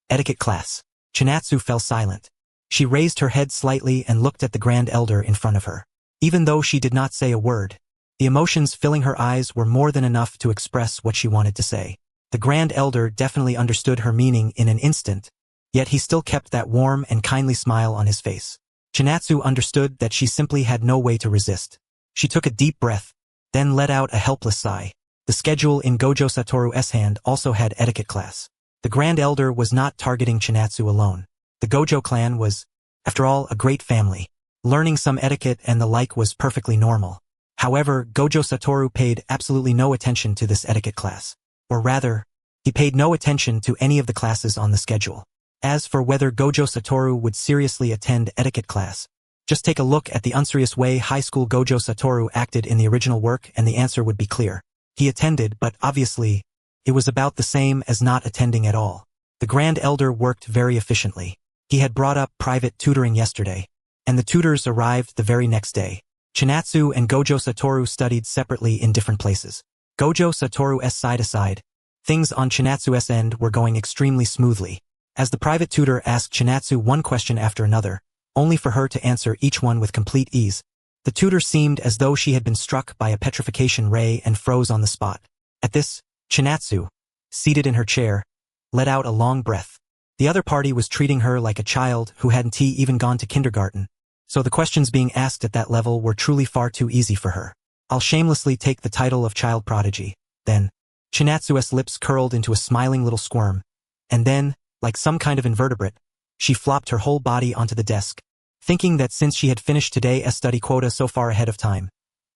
Etiquette Class. Chinatsu fell silent. She raised her head slightly and looked at the Grand Elder in front of her. Even though she did not say a word, the emotions filling her eyes were more than enough to express what she wanted to say. The Grand Elder definitely understood her meaning in an instant, yet he still kept that warm and kindly smile on his face. Chinatsu understood that she simply had no way to resist. She took a deep breath, then let out a helpless sigh. The schedule in Gojo Satoru's hand also had etiquette class. The Grand Elder was not targeting Chinatsu alone. The Gojo clan was, after all, a great family. Learning some etiquette and the like was perfectly normal. However, Gojo Satoru paid absolutely no attention to this etiquette class. Or rather, he paid no attention to any of the classes on the schedule. As for whether Gojo Satoru would seriously attend etiquette class, just take a look at the unserious way high school Gojo Satoru acted in the original work and the answer would be clear. He attended, but obviously, it was about the same as not attending at all. The Grand Elder worked very efficiently. He had brought up private tutoring yesterday, and the tutors arrived the very next day. Chinatsu and Gojo Satoru studied separately in different places. Gojo Satoru's side aside, things on Chinatsu's end were going extremely smoothly, as the private tutor asked Chinatsu one question after another, only for her to answer each one with complete ease. The tutor seemed as though she had been struck by a petrification ray and froze on the spot. At this, Chinatsu, seated in her chair, let out a long breath. The other party was treating her like a child who hadn't even gone to kindergarten, so the questions being asked at that level were truly far too easy for her. I'll shamelessly take the title of child prodigy. Then, Chinatsu's lips curled into a smiling little squirm, and then, like some kind of invertebrate, she flopped her whole body onto the desk, thinking that since she had finished today's study quota so far ahead of time,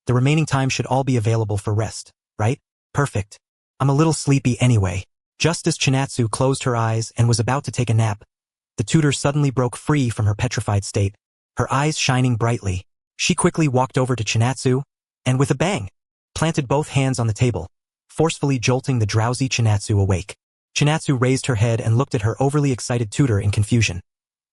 the remaining time should all be available for rest, right? Perfect. I'm a little sleepy anyway. Just as Chinatsu closed her eyes and was about to take a nap, the tutor suddenly broke free from her petrified state, her eyes shining brightly. She quickly walked over to Chinatsu, and with a bang, planted both hands on the table, forcefully jolting the drowsy Chinatsu awake. Chinatsu raised her head and looked at her overly excited tutor in confusion,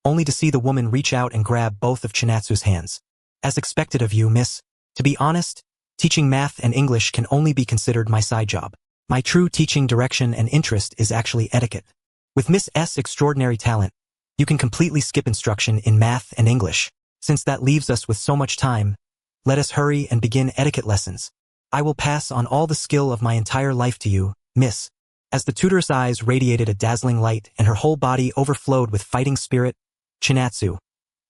only to see the woman reach out and grab both of Chinatsu's hands. As expected of you, miss. To be honest, teaching math and English can only be considered my side job. My true teaching direction and interest is actually etiquette. With Miss S' extraordinary talent, you can completely skip instruction in math and English. Since that leaves us with so much time, let us hurry and begin etiquette lessons. I will pass on all the skill of my entire life to you, miss. As the tutor's eyes radiated a dazzling light and her whole body overflowed with fighting spirit, Chinatsu,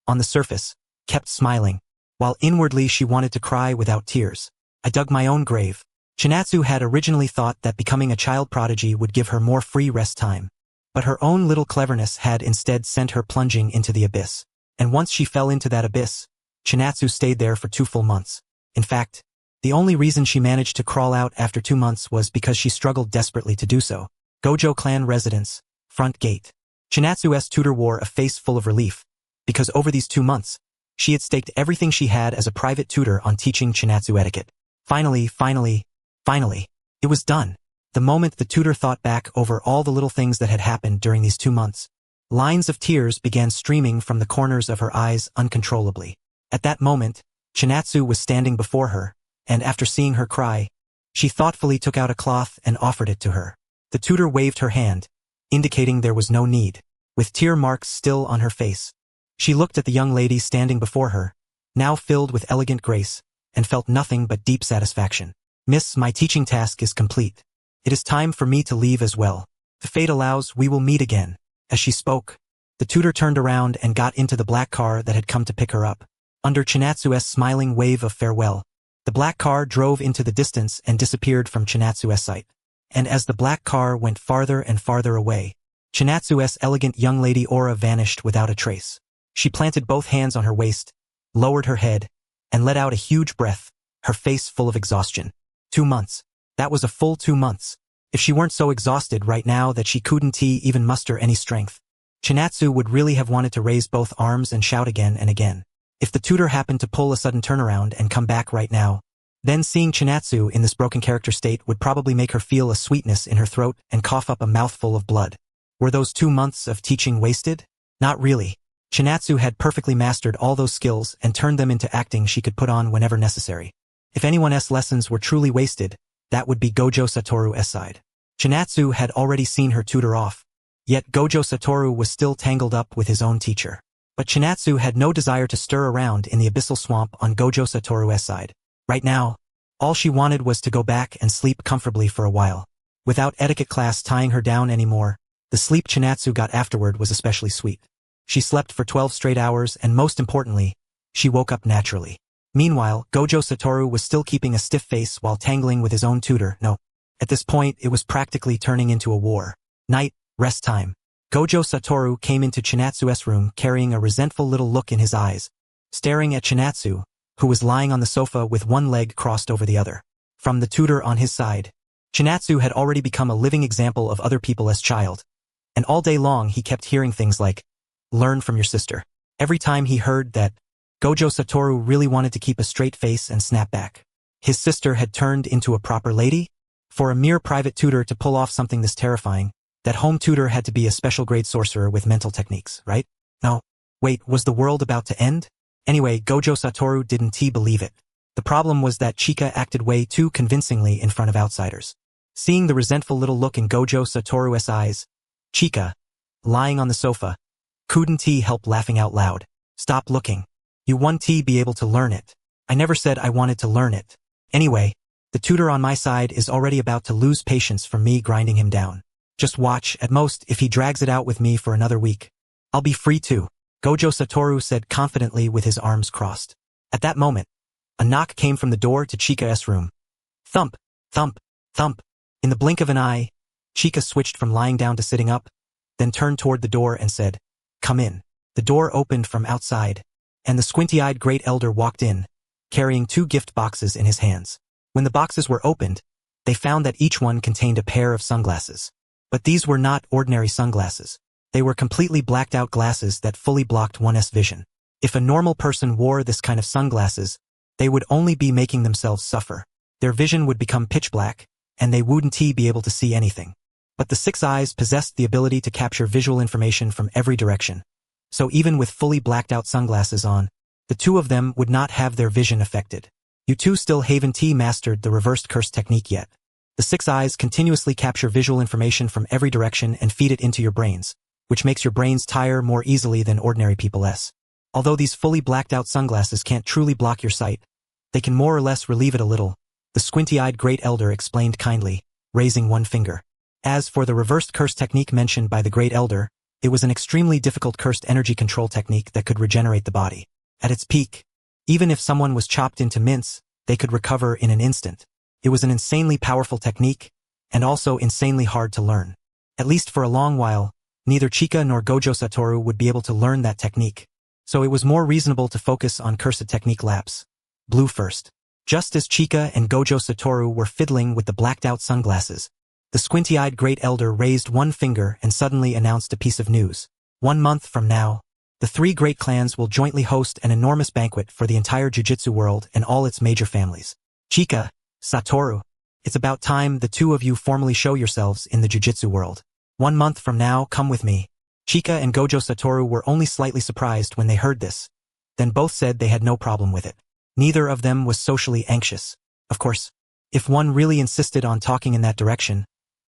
on the surface, kept smiling, while inwardly she wanted to cry without tears. I dug my own grave. Chinatsu had originally thought that becoming a child prodigy would give her more free rest time, but her own little cleverness had instead sent her plunging into the abyss. And once she fell into that abyss, Chinatsu stayed there for 2 full months. In fact, the only reason she managed to crawl out after 2 months was because she struggled desperately to do so. Gojo clan residence, front gate. Chinatsu's tutor wore a face full of relief, because over these 2 months, she had staked everything she had as a private tutor on teaching Chinatsu etiquette. Finally, it was done. The moment the tutor thought back over all the little things that had happened during these 2 months, lines of tears began streaming from the corners of her eyes uncontrollably. At that moment, Chinatsu was standing before her, and after seeing her cry, she thoughtfully took out a cloth and offered it to her. The tutor waved her hand, indicating there was no need. With tear marks still on her face, she looked at the young lady standing before her, now filled with elegant grace, and felt nothing but deep satisfaction. Miss, my teaching task is complete. It is time for me to leave as well. If fate allows, we will meet again. As she spoke, the tutor turned around and got into the black car that had come to pick her up. Under Chinatsu's smiling wave of farewell, the black car drove into the distance and disappeared from Chinatsu's sight. And as the black car went farther and farther away, Chinatsu's elegant young lady aura vanished without a trace. She planted both hands on her waist, lowered her head, and let out a huge breath, her face full of exhaustion. 2 months. That was a full 2 months. If she weren't so exhausted right now that she couldn't even muster any strength, Chinatsu would really have wanted to raise both arms and shout again and again. If the tutor happened to pull a sudden turnaround and come back right now, then seeing Chinatsu in this broken character state would probably make her feel a sweetness in her throat and cough up a mouthful of blood. Were those 2 months of teaching wasted? Not really. Chinatsu had perfectly mastered all those skills and turned them into acting she could put on whenever necessary. If anyone's lessons were truly wasted, that would be Gojo Satoru's side. Chinatsu had already seen her tutor off, yet Gojo Satoru was still tangled up with his own teacher. But Chinatsu had no desire to stir around in the abyssal swamp on Gojo Satoru's side. Right now, all she wanted was to go back and sleep comfortably for a while. Without etiquette class tying her down anymore, the sleep Chinatsu got afterward was especially sweet. She slept for 12 straight hours and most importantly, she woke up naturally. Meanwhile, Gojo Satoru was still keeping a stiff face while tangling with his own tutor. No. At this point, it was practically turning into a war. Night, rest time. Gojo Satoru came into Chinatsu's room carrying a resentful little look in his eyes, staring at Chinatsu, who was lying on the sofa with one leg crossed over the other. From the tutor on his side, Chinatsu had already become a living example of other people as child, and all day long he kept hearing things like, "Learn from your sister." Every time he heard that, Gojo Satoru really wanted to keep a straight face and snap back. His sister had turned into a proper lady? For a mere private tutor to pull off something this terrifying, that home tutor had to be a special grade sorcerer with mental techniques, right? No. Wait, was the world about to end? Anyway, Gojo Satoru didn't believe it. The problem was that Chika acted way too convincingly in front of outsiders. Seeing the resentful little look in Gojo Satoru's eyes, Chika, lying on the sofa, couldn't help laughing out loud. "Stop looking. You won't be able to learn it. I never said I wanted to learn it. Anyway, the tutor on my side is already about to lose patience from me grinding him down. Just watch, at most, if he drags it out with me for another week. I'll be free too," Gojo Satoru said confidently with his arms crossed. At that moment, a knock came from the door to Chika's room. Thump, thump, thump. In the blink of an eye, Chika switched from lying down to sitting up, then turned toward the door and said, "Come in." The door opened from outside, and the squinty-eyed great elder walked in, carrying 2 gift boxes in his hands. When the boxes were opened, they found that each one contained a pair of sunglasses. But these were not ordinary sunglasses. They were completely blacked-out glasses that fully blocked one's vision. If a normal person wore this kind of sunglasses, they would only be making themselves suffer. Their vision would become pitch black, and they wouldn't be able to see anything. But the 6 eyes possessed the ability to capture visual information from every direction. So even with fully blacked-out sunglasses on, the 2 of them would not have their vision affected. You 2 still haven't mastered the reversed curse technique yet. The 6 eyes continuously capture visual information from every direction and feed it into your brains, which makes your brains tire more easily than ordinary people's. Although these fully blacked-out sunglasses can't truly block your sight, they can more or less relieve it a little, the squinty-eyed great elder explained kindly, raising one finger. As for the reversed curse technique mentioned by the great elder, it was an extremely difficult cursed energy control technique that could regenerate the body. At its peak, even if someone was chopped into mince, they could recover in an instant. It was an insanely powerful technique, and also insanely hard to learn. At least for a long while, neither Chika nor Gojo Satoru would be able to learn that technique, so it was more reasonable to focus on cursed technique lapse. Blue first. Just as Chika and Gojo Satoru were fiddling with the blacked-out sunglasses, the squinty-eyed great elder raised one finger and suddenly announced a piece of news. 1 month from now, the 3 great clans will jointly host an enormous banquet for the entire Jujutsu world and all its major families. Chika, Satoru, it's about time the 2 of you formally show yourselves in the Jujutsu world. 1 month from now, come with me. Chika and Gojo Satoru were only slightly surprised when they heard this. Then both said they had no problem with it. Neither of them was socially anxious. Of course, if one really insisted on talking in that direction,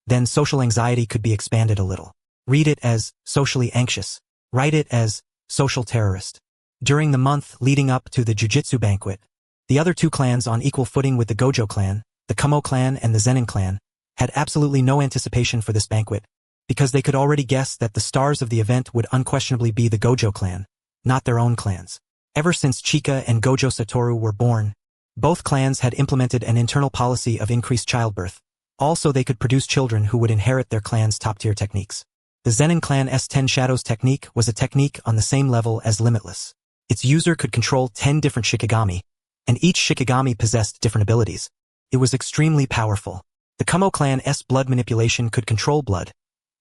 then social anxiety could be expanded a little. Read it as socially anxious. Write it as social terrorist. During the month leading up to the Jujutsu banquet, the other 2 clans on equal footing with the Gojo clan, the Kumo clan and the Zenin clan, had absolutely no anticipation for this banquet, because they could already guess that the stars of the event would unquestionably be the Gojo clan, not their own clans. Ever since Chika and Gojo Satoru were born, both clans had implemented an internal policy of increased childbirth. Also, they could produce children who would inherit their clan's top-tier techniques. The Zenin clan's 10 Shadows technique was a technique on the same level as Limitless. Its user could control 10 different Shikigami, and each Shikigami possessed different abilities. It was extremely powerful. The Kumo clan's blood manipulation could control blood,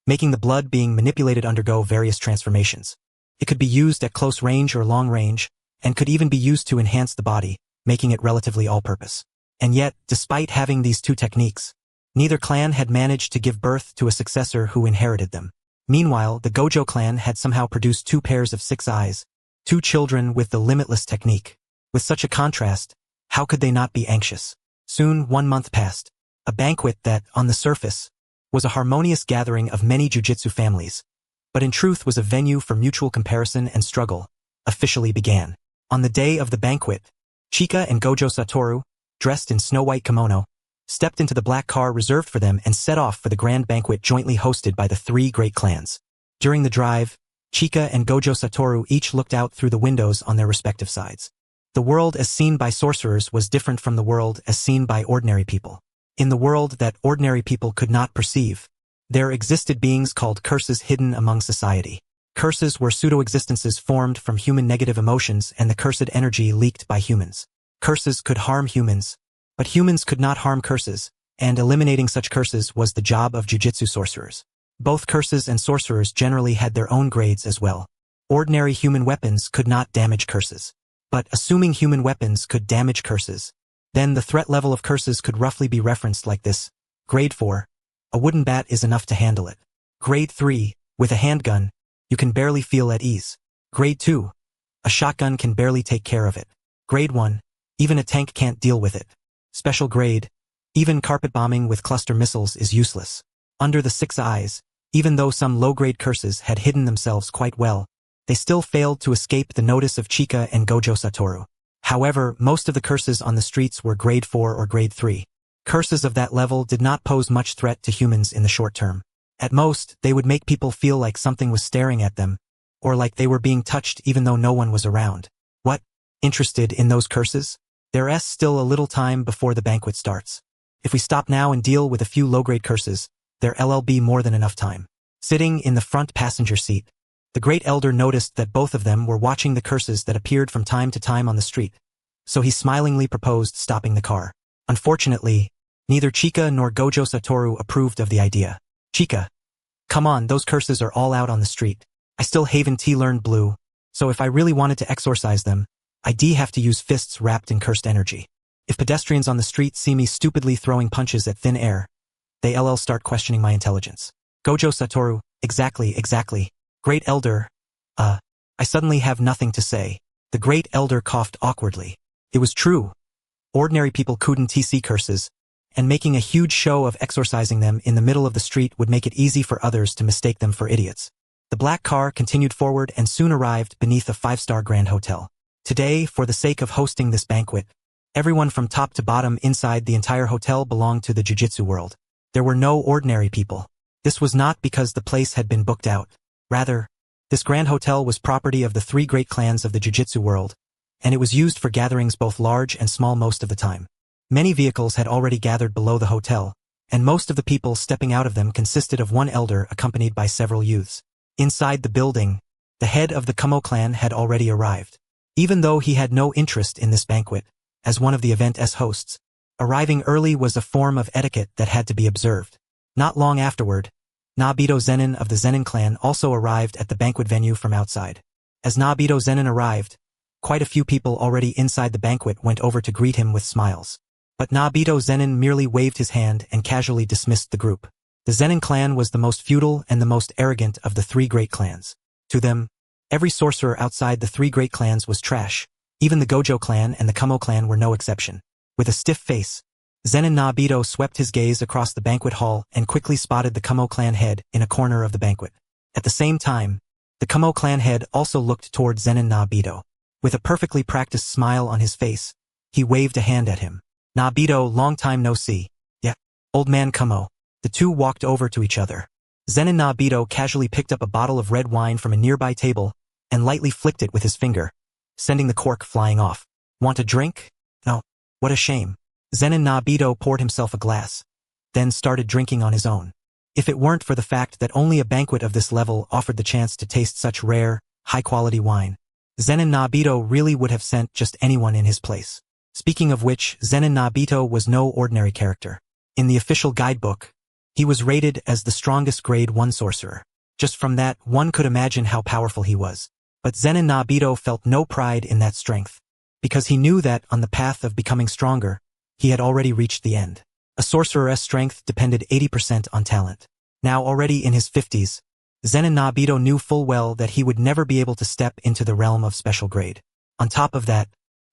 making the blood being manipulated undergo various transformations. It could be used at close range or long range, and could even be used to enhance the body, making it relatively all-purpose. And yet, despite having these 2 techniques, neither clan had managed to give birth to a successor who inherited them. Meanwhile, the Gojo clan had somehow produced 2 pairs of 6 eyes, 2 children with the Limitless technique. With such a contrast, how could they not be anxious? Soon 1 month passed. A banquet that, on the surface, was a harmonious gathering of many jujutsu families, but in truth was a venue for mutual comparison and struggle, officially began. On the day of the banquet, Chika and Gojo Satoru, dressed in snow-white kimono, stepped into the black car reserved for them and set off for the grand banquet jointly hosted by the 3 great clans. During the drive, Chika and Gojo Satoru each looked out through the windows on their respective sides. The world as seen by sorcerers was different from the world as seen by ordinary people. In the world that ordinary people could not perceive, there existed beings called curses hidden among society. Curses were pseudo-existences formed from human negative emotions and the cursed energy leaked by humans. Curses could harm humans, but humans could not harm curses, and eliminating such curses was the job of jujitsu sorcerers. Both curses and sorcerers generally had their own grades as well. Ordinary human weapons could not damage curses. But assuming human weapons could damage curses, then the threat level of curses could roughly be referenced like this. Grade 4. A wooden bat is enough to handle it. Grade 3. With a handgun, you can barely feel at ease. Grade 2. A shotgun can barely take care of it. Grade 1. Even a tank can't deal with it. Special grade. Even carpet bombing with cluster missiles is useless. Under the 6 eyes, even though some low-grade curses had hidden themselves quite well, they still failed to escape the notice of Chika and Gojo Satoru. However, most of the curses on the streets were grade 4 or grade 3. Curses of that level did not pose much threat to humans in the short term. At most, they would make people feel like something was staring at them, or like they were being touched even though no one was around. What? Interested in those curses? There's still a little time before the banquet starts. If we stop now and deal with a few low-grade curses, there'll be more than enough time. Sitting in the front passenger seat, the great elder noticed that both of them were watching the curses that appeared from time to time on the street, so he smilingly proposed stopping the car. Unfortunately, neither Chika nor Gojo Satoru approved of the idea. Chika, come on, those curses are all out on the street. I still haven't learned blue, so if I really wanted to exorcise them, I'd have to use fists wrapped in cursed energy. If pedestrians on the street see me stupidly throwing punches at thin air, they'll start questioning my intelligence. Gojo Satoru, exactly. Great elder, I suddenly have nothing to say. The great elder coughed awkwardly. It was true. Ordinary people couldn't see curses, and making a huge show of exorcising them in the middle of the street would make it easy for others to mistake them for idiots. The black car continued forward and soon arrived beneath a 5-star grand hotel. Today, for the sake of hosting this banquet, everyone from top to bottom inside the entire hotel belonged to the jiu-jitsu world. There were no ordinary people. This was not because the place had been booked out. Rather, this grand hotel was property of the 3 great clans of the jiu-jitsu world, and it was used for gatherings both large and small most of the time. Many vehicles had already gathered below the hotel, and most of the people stepping out of them consisted of one elder accompanied by several youths. Inside the building, the head of the Kumo clan had already arrived. Even though he had no interest in this banquet, as one of the event's hosts, arriving early was a form of etiquette that had to be observed. Not long afterward, Nabito Zenin of the Zenin clan also arrived at the banquet venue from outside. As Nabito Zenin arrived, quite a few people already inside the banquet went over to greet him with smiles. But Nabito Zenin merely waved his hand and casually dismissed the group. The Zenin clan was the most feudal and the most arrogant of the 3 great clans. To them, every sorcerer outside the 3 great clans was trash. Even the Gojo clan and the Kumo clan were no exception. With a stiff face, Zenin Nabito swept his gaze across the banquet hall and quickly spotted the Kumo clan head in a corner of the banquet. At the same time, the Kumo clan head also looked toward Zenin Nabito. With a perfectly practiced smile on his face, he waved a hand at him. Nabito, long time no see. Yeah, old man Kumo. The two walked over to each other. Zenin Nabito casually picked up a bottle of red wine from a nearby table and lightly flicked it with his finger, sending the cork flying off. Want a drink? No. What a shame. Zenin Nabito poured himself a glass, then started drinking on his own. If it weren't for the fact that only a banquet of this level offered the chance to taste such rare, high-quality wine, Zenin Nabito really would have sent just anyone in his place. Speaking of which, Zenin Nabito was no ordinary character. In the official guidebook, he was rated as the strongest grade 1 sorcerer. Just from that, one could imagine how powerful he was. But Zenin Nabito felt no pride in that strength, because he knew that, on the path of becoming stronger, he had already reached the end. A sorcerer's strength depended 80% on talent. Now already in his 50s, Zenin Nabito knew full well that he would never be able to step into the realm of special grade. On top of that,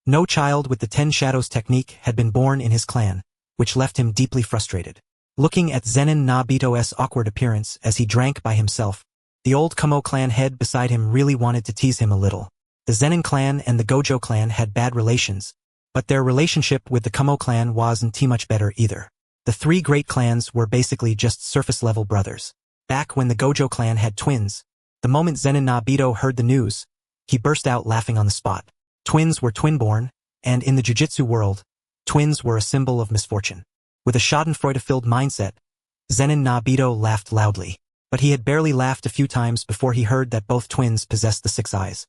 no child with the 10 Shadows technique had been born in his clan, which left him deeply frustrated. Looking at Zenin Nabito's awkward appearance as he drank by himself, the old Kumo clan head beside him really wanted to tease him a little. The Zenin clan and the Gojo clan had bad relations, but their relationship with the Kumo clan wasn't too much better either. The 3 great clans were basically just surface-level brothers. Back when the Gojo clan had twins, the moment Zenin Nabito heard the news, he burst out laughing on the spot. Twins were twin-born, and in the jujitsu world, twins were a symbol of misfortune. With a schadenfreude-filled mindset, Zenin Nobito laughed loudly. But he had barely laughed a few times before he heard that both twins possessed the six eyes.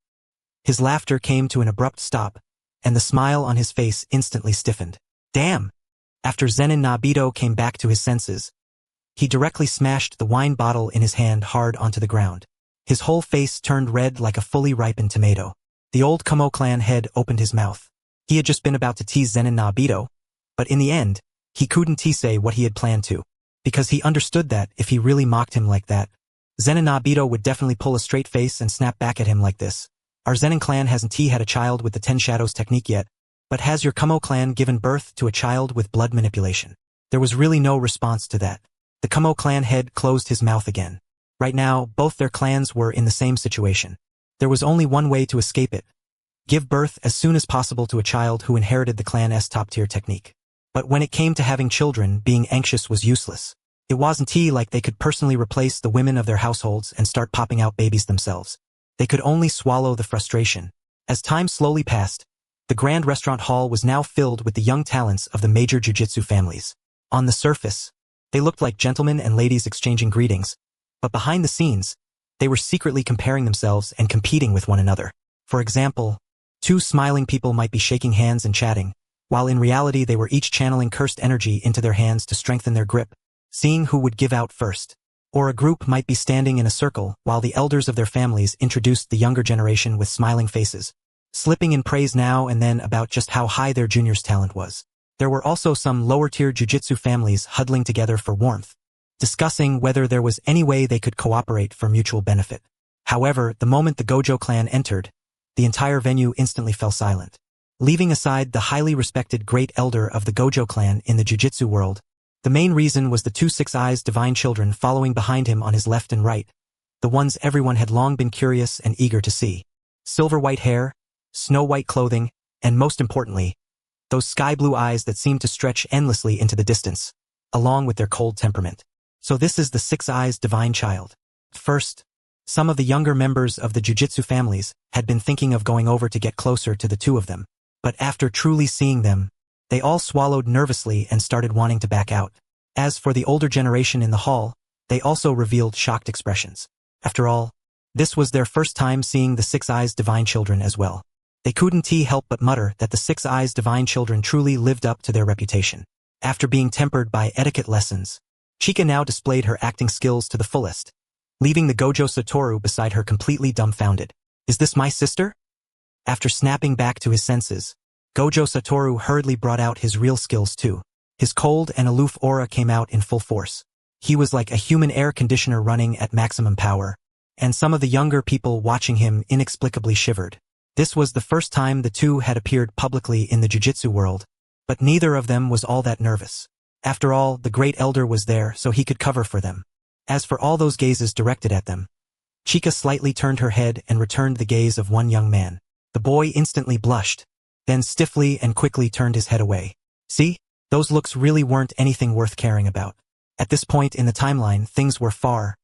His laughter came to an abrupt stop, and the smile on his face instantly stiffened. Damn! After Zenin Nobito came back to his senses, he directly smashed the wine bottle in his hand hard onto the ground. His whole face turned red like a fully ripened tomato. The old Kumo clan head opened his mouth. He had just been about to tease Zenin Nobito, but in the end, he couldn't say what he had planned to, because he understood that if he really mocked him like that, Zenin Nobito would definitely pull a straight face and snap back at him like this. Our Zenin clan hasn't had a child with the 10 Shadows technique yet, but has your Kumo clan given birth to a child with blood manipulation? There was really no response to that. The Kumo clan head closed his mouth again. Right now, both their clans were in the same situation. There was only one way to escape it. Give birth as soon as possible to a child who inherited the clan's top-tier technique. But when it came to having children, being anxious was useless. It wasn't like they could personally replace the women of their households and start popping out babies themselves. They could only swallow the frustration. As time slowly passed, the grand restaurant hall was now filled with the young talents of the major jujitsu families. On the surface, they looked like gentlemen and ladies exchanging greetings, but behind the scenes, they were secretly comparing themselves and competing with one another. For example, two smiling people might be shaking hands and chatting, while in reality they were each channeling cursed energy into their hands to strengthen their grip, seeing who would give out first. Or a group might be standing in a circle while the elders of their families introduced the younger generation with smiling faces, slipping in praise now and then about just how high their junior's talent was. There were also some lower-tier jujitsu families huddling together for warmth, discussing whether there was any way they could cooperate for mutual benefit. However, the moment the Gojo clan entered, the entire venue instantly fell silent. Leaving aside the highly respected great elder of the Gojo clan in the jujitsu world, the main reason was the two six-eyes divine children following behind him on his left and right, the ones everyone had long been curious and eager to see. Silver-white hair, snow-white clothing, and most importantly, those sky-blue eyes that seemed to stretch endlessly into the distance, along with their cold temperament. So this is the six-eyes divine child. First, some of the younger members of the jujitsu families had been thinking of going over to get closer to the two of them, but after truly seeing them, they all swallowed nervously and started wanting to back out. As for the older generation in the hall, they also revealed shocked expressions. After all, this was their first time seeing the six-eyes divine children as well. They couldn't help but mutter that the six-eyes divine children truly lived up to their reputation. After being tempered by etiquette lessons, Chika now displayed her acting skills to the fullest, leaving the Gojo Satoru beside her completely dumbfounded. Is this my sister? After snapping back to his senses, Gojo Satoru hurriedly brought out his real skills too. His cold and aloof aura came out in full force. He was like a human air conditioner running at maximum power, and some of the younger people watching him inexplicably shivered. This was the first time the two had appeared publicly in the jujitsu world, but neither of them was all that nervous. After all, the great elder was there so he could cover for them. As for all those gazes directed at them, Chika slightly turned her head and returned the gaze of one young man. The boy instantly blushed, then stiffly and quickly turned his head away. See? Those looks really weren't anything worth caring about. At this point in the timeline, things were far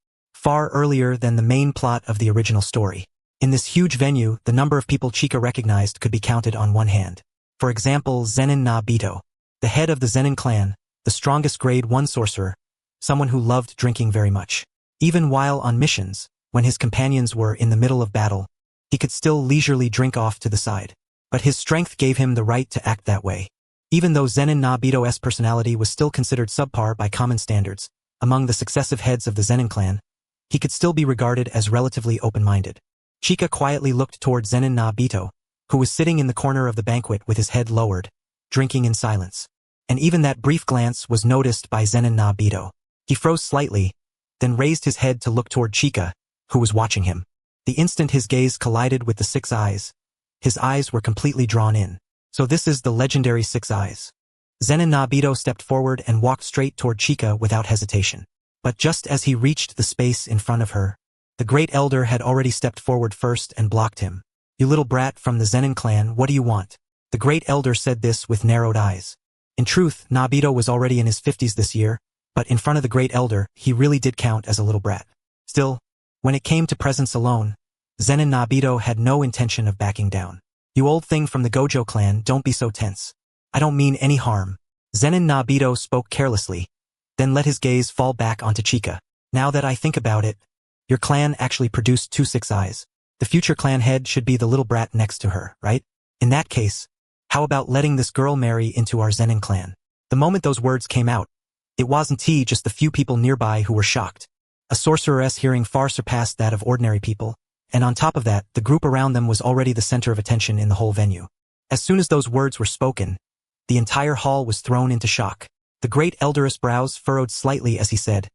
earlier than the main plot of the original story. In this huge venue, the number of people Chika recognized could be counted on one hand. For example, Zenin Nobito, the head of the Zenin clan, the strongest grade 1 sorcerer, someone who loved drinking very much. Even while on missions, when his companions were in the middle of battle, he could still leisurely drink off to the side. But his strength gave him the right to act that way. Even though Zenin Nobito's personality was still considered subpar by common standards, among the successive heads of the Zenin clan, he could still be regarded as relatively open-minded. Chika quietly looked toward Zenin Nobito, who was sitting in the corner of the banquet with his head lowered, drinking in silence. And even that brief glance was noticed by Zenin Nobito. He froze slightly, then raised his head to look toward Chika, who was watching him. The instant his gaze collided with the six eyes, his eyes were completely drawn in. So this is the legendary six eyes. Zenin Nobito stepped forward and walked straight toward Chika without hesitation. But just as he reached the space in front of her, the great elder had already stepped forward first and blocked him. You little brat from the Zenin clan, what do you want? The great elder said this with narrowed eyes. In truth, Nobito was already in his 50s this year, but in front of the great elder, he really did count as a little brat. Still, when it came to presence alone, Zenin Nobito had no intention of backing down. You old thing from the Gojo clan, don't be so tense. I don't mean any harm. Zenin Nobito spoke carelessly, then let his gaze fall back onto Chika. Now that I think about it, your clan actually produced two six eyes. The future clan head should be the little brat next to her, right? In that case, how about letting this girl marry into our Zenin clan? The moment those words came out, it wasn't just the few people nearby who were shocked. A sorceress hearing far surpassed that of ordinary people, and on top of that, the group around them was already the center of attention in the whole venue. As soon as those words were spoken, the entire hall was thrown into shock. The great elder's brows furrowed slightly as he said,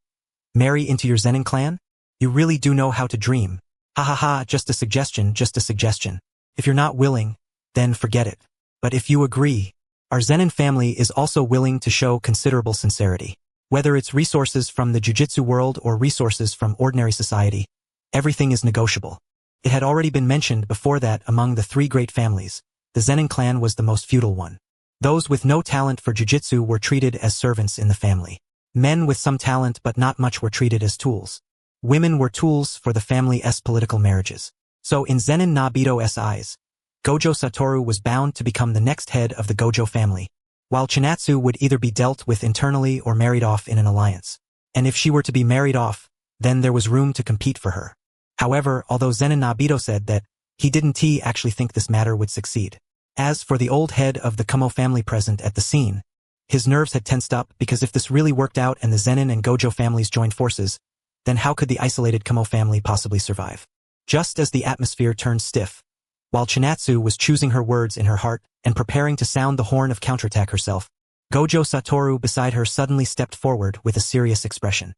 "Marry into your Zenin clan? You really do know how to dream. Ha ha ha, just a suggestion, just a suggestion. If you're not willing, then forget it. But if you agree, our Zenin family is also willing to show considerable sincerity. Whether it's resources from the jujitsu world or resources from ordinary society, everything is negotiable." It had already been mentioned before that among the three great families, the Zenin clan was the most feudal one. Those with no talent for jujitsu were treated as servants in the family. Men with some talent but not much were treated as tools. Women were tools for the family's political marriages. So in Zenin Nobito's eyes, Gojo Satoru was bound to become the next head of the Gojo family, while Chinatsu would either be dealt with internally or married off in an alliance. And if she were to be married off, then there was room to compete for her. However, although Zenin Nobito said that he didn't actually think this matter would succeed. As for the old head of the Kumo family present at the scene, his nerves had tensed up because if this really worked out and the Zenin and Gojo families joined forces, then how could the isolated Kumo family possibly survive? Just as the atmosphere turned stiff, while Chinatsu was choosing her words in her heart and preparing to sound the horn of counterattack herself, Gojo Satoru beside her suddenly stepped forward with a serious expression.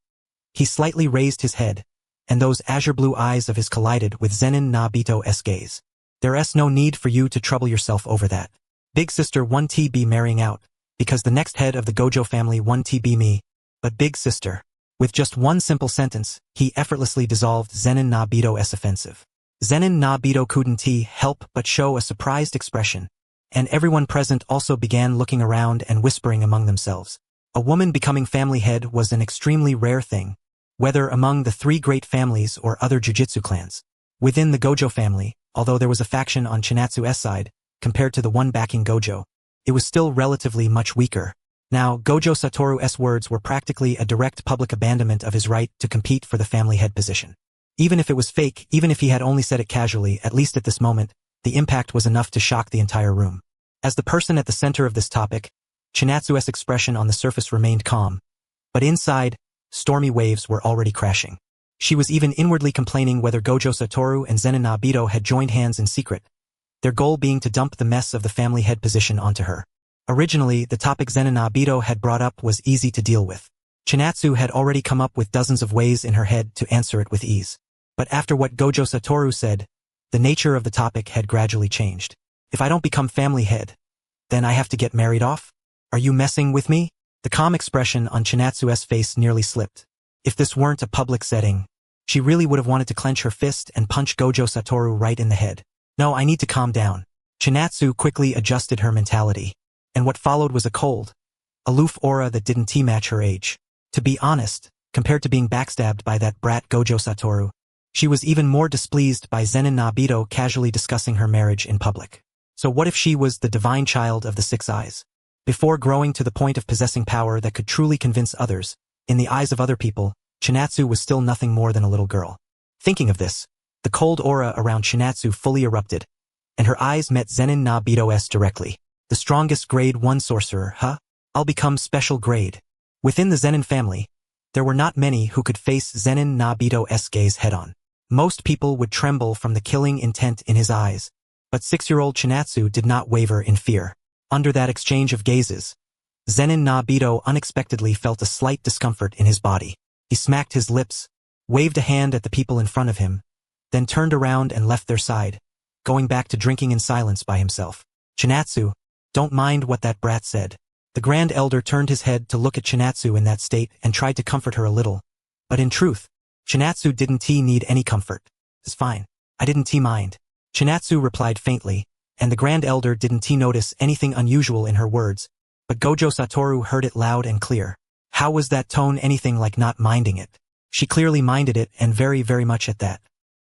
He slightly raised his head, and those azure blue eyes of his collided with Zenin Nobito's gaze. There's no need for you to trouble yourself over that. Big sister won't be marrying out, because the next head of the Gojo family won't be me, but big sister. With just one simple sentence, he effortlessly dissolved Zenin Nobito's offensive. Zenin Nobito couldn't help but show a surprised expression, and everyone present also began looking around and whispering among themselves. A woman becoming family head was an extremely rare thing, whether among the three great families or other jujitsu clans. Within the Gojo family, although there was a faction on Chinatsu's side, compared to the one backing Gojo, it was still relatively much weaker. Now, Gojo Satoru's words were practically a direct public abandonment of his right to compete for the family head position. Even if it was fake, even if he had only said it casually, at least at this moment, the impact was enough to shock the entire room. As the person at the center of this topic, Chinatsu's expression on the surface remained calm, but inside, stormy waves were already crashing. She was even inwardly complaining whether Gojo Satoru and Zenin Nobito had joined hands in secret, their goal being to dump the mess of the family head position onto her. Originally, the topic Zenin Nobito had brought up was easy to deal with. Chinatsu had already come up with dozens of ways in her head to answer it with ease. But after what Gojo Satoru said, the nature of the topic had gradually changed. If I don't become family head, then I have to get married off? Are you messing with me? The calm expression on Chinatsu's face nearly slipped. If this weren't a public setting, she really would have wanted to clench her fist and punch Gojo Satoru right in the head. No, I need to calm down. Chinatsu quickly adjusted her mentality, and what followed was a cold, aloof aura that didn't match her age. To be honest, compared to being backstabbed by that brat Gojo Satoru, she was even more displeased by Zenin Nobito casually discussing her marriage in public. So what if she was the divine child of the Six Eyes? Before growing to the point of possessing power that could truly convince others, in the eyes of other people, Chinatsu was still nothing more than a little girl. Thinking of this, the cold aura around Chinatsu fully erupted, and her eyes met Zenin Nobito's directly. The strongest grade 1 sorcerer, huh? I'll become special grade. Within the Zenin family, there were not many who could face Zenin Nobito's gaze head-on. Most people would tremble from the killing intent in his eyes, but 6-year-old Chinatsu did not waver in fear. Under that exchange of gazes, Zenin Nobito unexpectedly felt a slight discomfort in his body. He smacked his lips, waved a hand at the people in front of him, then turned around and left their side, going back to drinking in silence by himself. Chinatsu, don't mind what that brat said. The Grand Elder turned his head to look at Chinatsu in that state and tried to comfort her a little. But in truth, Chinatsu didn't need any comfort. It's fine. I didn't mind. Chinatsu replied faintly, and the Grand Elder didn't notice anything unusual in her words, but Gojo Satoru heard it loud and clear. How was that tone anything like not minding it? She clearly minded it, and very, very much at that.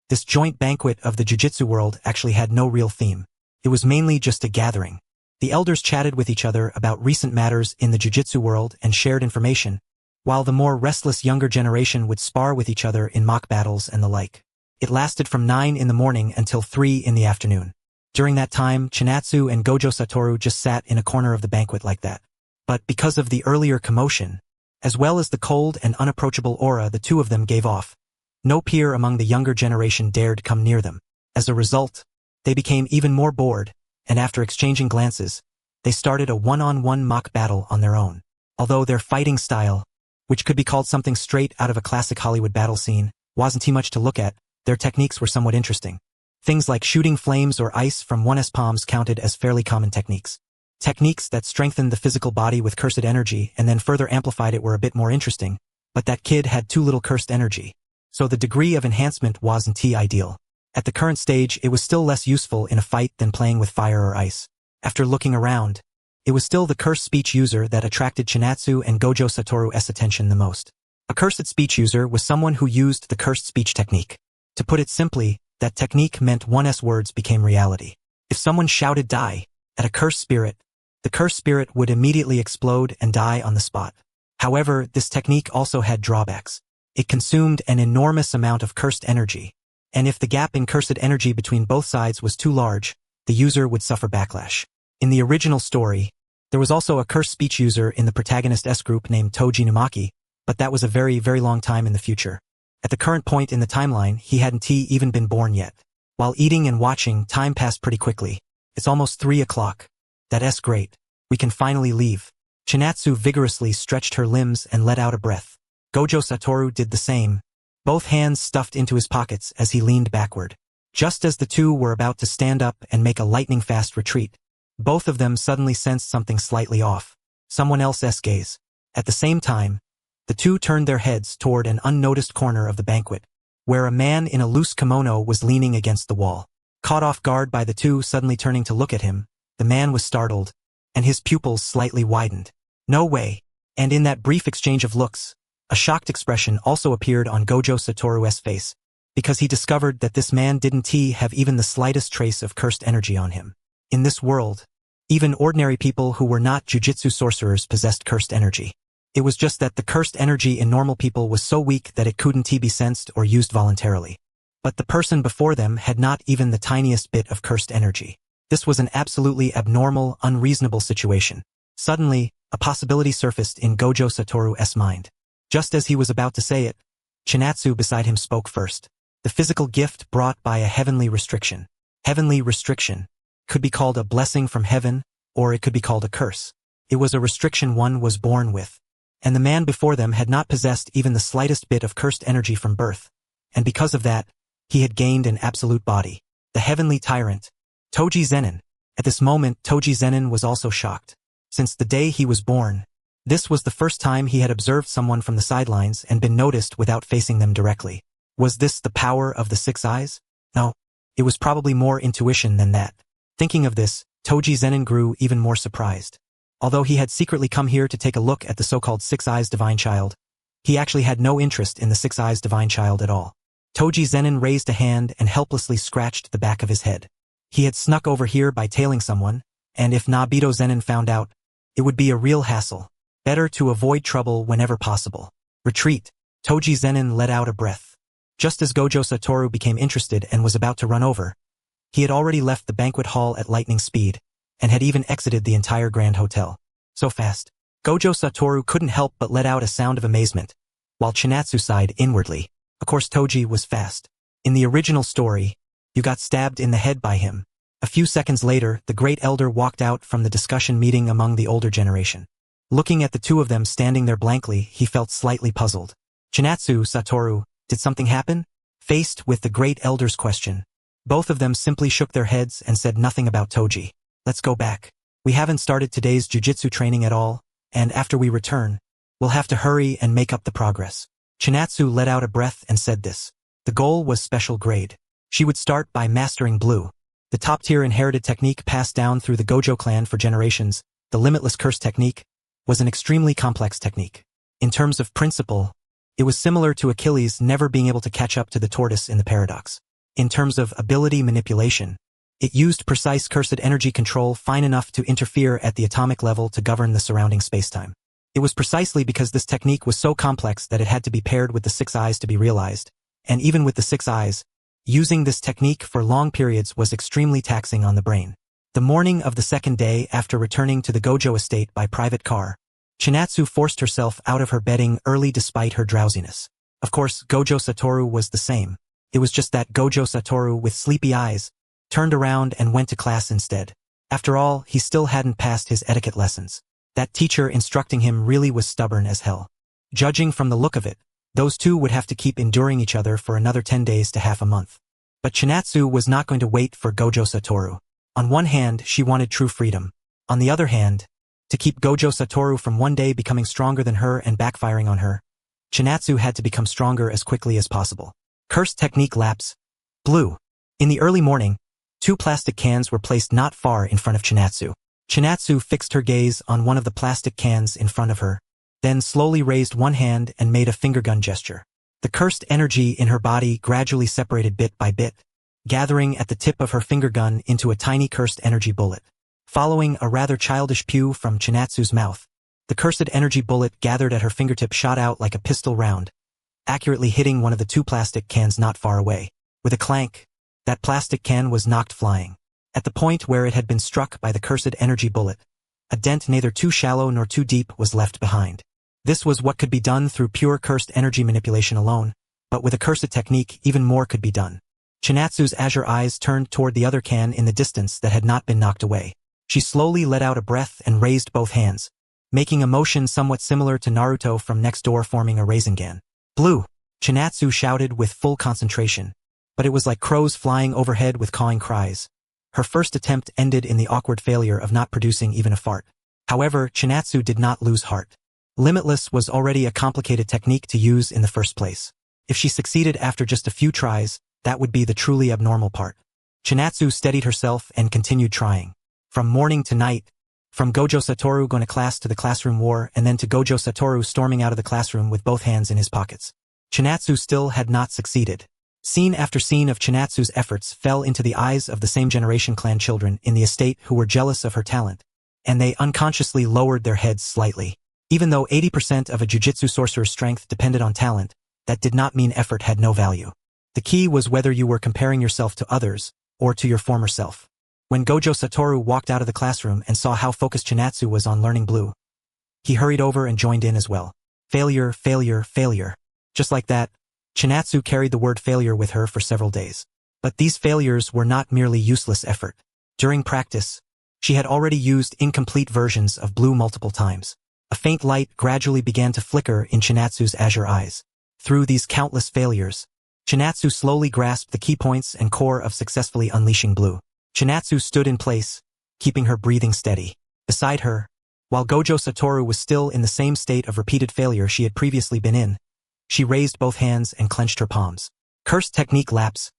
This joint banquet of the jujitsu world actually had no real theme. It was mainly just a gathering. The elders chatted with each other about recent matters in the jujitsu world and shared information, while the more restless younger generation would spar with each other in mock battles and the like. It lasted from 9 in the morning until 3 in the afternoon. During that time, Chinatsu and Gojo Satoru just sat in a corner of the banquet like that. But because of the earlier commotion, as well as the cold and unapproachable aura the two of them gave off, no peer among the younger generation dared come near them. As a result, they became even more bored, and after exchanging glances, they started a one-on-one mock battle on their own. Although their fighting style, which could be called something straight out of a classic Hollywood battle scene, wasn't too much to look at, their techniques were somewhat interesting. Things like shooting flames or ice from one's palms counted as fairly common techniques. Techniques that strengthened the physical body with cursed energy and then further amplified it were a bit more interesting, but that kid had too little cursed energy, so the degree of enhancement wasn't ideal. At the current stage, it was still less useful in a fight than playing with fire or ice. After looking around, it was still the cursed speech user that attracted Chinatsu and Gojo Satoru's attention the most. A cursed speech user was someone who used the cursed speech technique. To put it simply, that technique meant one's words became reality. If someone shouted "die" at a cursed spirit, the cursed spirit would immediately explode and die on the spot. However, this technique also had drawbacks. It consumed an enormous amount of cursed energy, and if the gap in cursed energy between both sides was too large, the user would suffer backlash. In the original story, there was also a cursed speech user in the protagonist's group named Toji Numaki, but that was a very, very long time in the future. At the current point in the timeline, he hadn't even been born yet. While eating and watching, time passed pretty quickly. It's almost 3 o'clock. That's great. We can finally leave. Chinatsu vigorously stretched her limbs and let out a breath. Gojo Satoru did the same, both hands stuffed into his pockets as he leaned backward. Just as the two were about to stand up and make a lightning-fast retreat, both of them suddenly sensed something slightly off. Someone else's gaze. At the same time, the two turned their heads toward an unnoticed corner of the banquet, where a man in a loose kimono was leaning against the wall. Caught off guard by the two suddenly turning to look at him, the man was startled, and his pupils slightly widened. No way. And in that brief exchange of looks, a shocked expression also appeared on Gojo Satoru's face, because he discovered that this man didn't have even the slightest trace of cursed energy on him. In this world, even ordinary people who were not jujitsu sorcerers possessed cursed energy. It was just that the cursed energy in normal people was so weak that it couldn't be sensed or used voluntarily. But the person before them had not even the tiniest bit of cursed energy. This was an absolutely abnormal, unreasonable situation. Suddenly, a possibility surfaced in Gojo Satoru's mind. Just as he was about to say it, Chinatsu beside him spoke first. The physical gift brought by a heavenly restriction. Heavenly restriction could be called a blessing from heaven, or it could be called a curse. It was a restriction one was born with, and the man before them had not possessed even the slightest bit of cursed energy from birth, and because of that, he had gained an absolute body. The heavenly tyrant, Toji Zenin. At this moment, Toji Zenin was also shocked. Since the day he was born, this was the first time he had observed someone from the sidelines and been noticed without facing them directly. Was this the power of the 6 eyes? No, it was probably more intuition than that. Thinking of this, Toji Zenin grew even more surprised. Although he had secretly come here to take a look at the so-called 6 Eyes Divine Child, he actually had no interest in the 6 Eyes Divine Child at all. Toji Zenin raised a hand and helplessly scratched the back of his head. He had snuck over here by tailing someone, and if Nabito Zenin found out, it would be a real hassle. Better to avoid trouble whenever possible. Retreat. Toji Zenin let out a breath. Just as Gojo Satoru became interested and was about to run over, he had already left the banquet hall at lightning speed, and had even exited the entire Grand Hotel. So fast. Gojo Satoru couldn't help but let out a sound of amazement, while Chinatsu sighed inwardly. Of course Toji was fast. In the original story, you got stabbed in the head by him. A few seconds later, the great elder walked out from the discussion meeting among the older generation. Looking at the two of them standing there blankly, he felt slightly puzzled. Chinatsu, Satoru, did something happen? Faced with the great elder's question, both of them simply shook their heads and said nothing about Toji. Let's go back. We haven't started today's jujitsu training at all, and after we return, we'll have to hurry and make up the progress. Chinatsu let out a breath and said this. The goal was special grade. She would start by mastering blue, the top-tier inherited technique passed down through the Gojo clan for generations. The limitless curse technique was an extremely complex technique. In terms of principle, it was similar to Achilles never being able to catch up to the tortoise in the paradox. In terms of ability manipulation, It used precise cursed energy control fine enough to interfere at the atomic level to govern the surrounding spacetime. It was precisely because this technique was so complex that it had to be paired with the 6 eyes to be realized, and even with the 6 eyes, using this technique for long periods was extremely taxing on the brain. The morning of the second day after returning to the Gojo estate by private car, Chinatsu forced herself out of her bedding early despite her drowsiness. Of course, Gojo Satoru was the same. It was just that Gojo Satoru, with sleepy eyes, turned around and went to class instead. After all, he still hadn't passed his etiquette lessons. That teacher instructing him really was stubborn as hell. Judging from the look of it, those two would have to keep enduring each other for another 10 days to half a month. But Chinatsu was not going to wait for Gojo Satoru. On one hand, she wanted true freedom. On the other hand, to keep Gojo Satoru from one day becoming stronger than her and backfiring on her, Chinatsu had to become stronger as quickly as possible. Cursed technique lapse. Blue. In the early morning, 2 plastic cans were placed not far in front of Chinatsu. Chinatsu fixed her gaze on one of the plastic cans in front of her, then slowly raised one hand and made a finger gun gesture. The cursed energy in her body gradually separated bit by bit, gathering at the tip of her finger gun into a tiny cursed energy bullet. Following a rather childish pew from Chinatsu's mouth, the cursed energy bullet gathered at her fingertip shot out like a pistol round, accurately hitting one of the 2 plastic cans not far away. With a clank, that plastic can was knocked flying. At the point where it had been struck by the cursed energy bullet, a dent neither too shallow nor too deep was left behind. This was what could be done through pure cursed energy manipulation alone, but with a cursed technique even more could be done. Chinatsu's azure eyes turned toward the other can in the distance that had not been knocked away. She slowly let out a breath and raised both hands, making a motion somewhat similar to Naruto from next door forming a Rasengan. Blue! Chinatsu shouted with full concentration, but it was like crows flying overhead with cawing cries. Her first attempt ended in the awkward failure of not producing even a fart. However, Chinatsu did not lose heart. Limitless was already a complicated technique to use in the first place. If she succeeded after just a few tries, that would be the truly abnormal part. Chinatsu steadied herself and continued trying. From morning to night, from Gojo Satoru going to class to the classroom war, and then to Gojo Satoru storming out of the classroom with both hands in his pockets. Chinatsu still had not succeeded. Scene after scene of Chinatsu's efforts fell into the eyes of the same generation clan children in the estate who were jealous of her talent, and they unconsciously lowered their heads slightly. Even though 80% of a jujitsu sorcerer's strength depended on talent, that did not mean effort had no value. The key was whether you were comparing yourself to others, or to your former self. When Gojo Satoru walked out of the classroom and saw how focused Chinatsu was on learning blue, he hurried over and joined in as well. Failure, failure, failure. Just like that, Chinatsu carried the word failure with her for several days. But these failures were not merely useless effort. During practice, she had already used incomplete versions of blue multiple times. A faint light gradually began to flicker in Chinatsu's azure eyes. Through these countless failures, Chinatsu slowly grasped the key points and core of successfully unleashing blue. Chinatsu stood in place, keeping her breathing steady. Beside her, while Gojo Satoru was still in the same state of repeated failure she had previously been in, she raised both hands and clenched her palms. Cursed technique lapse.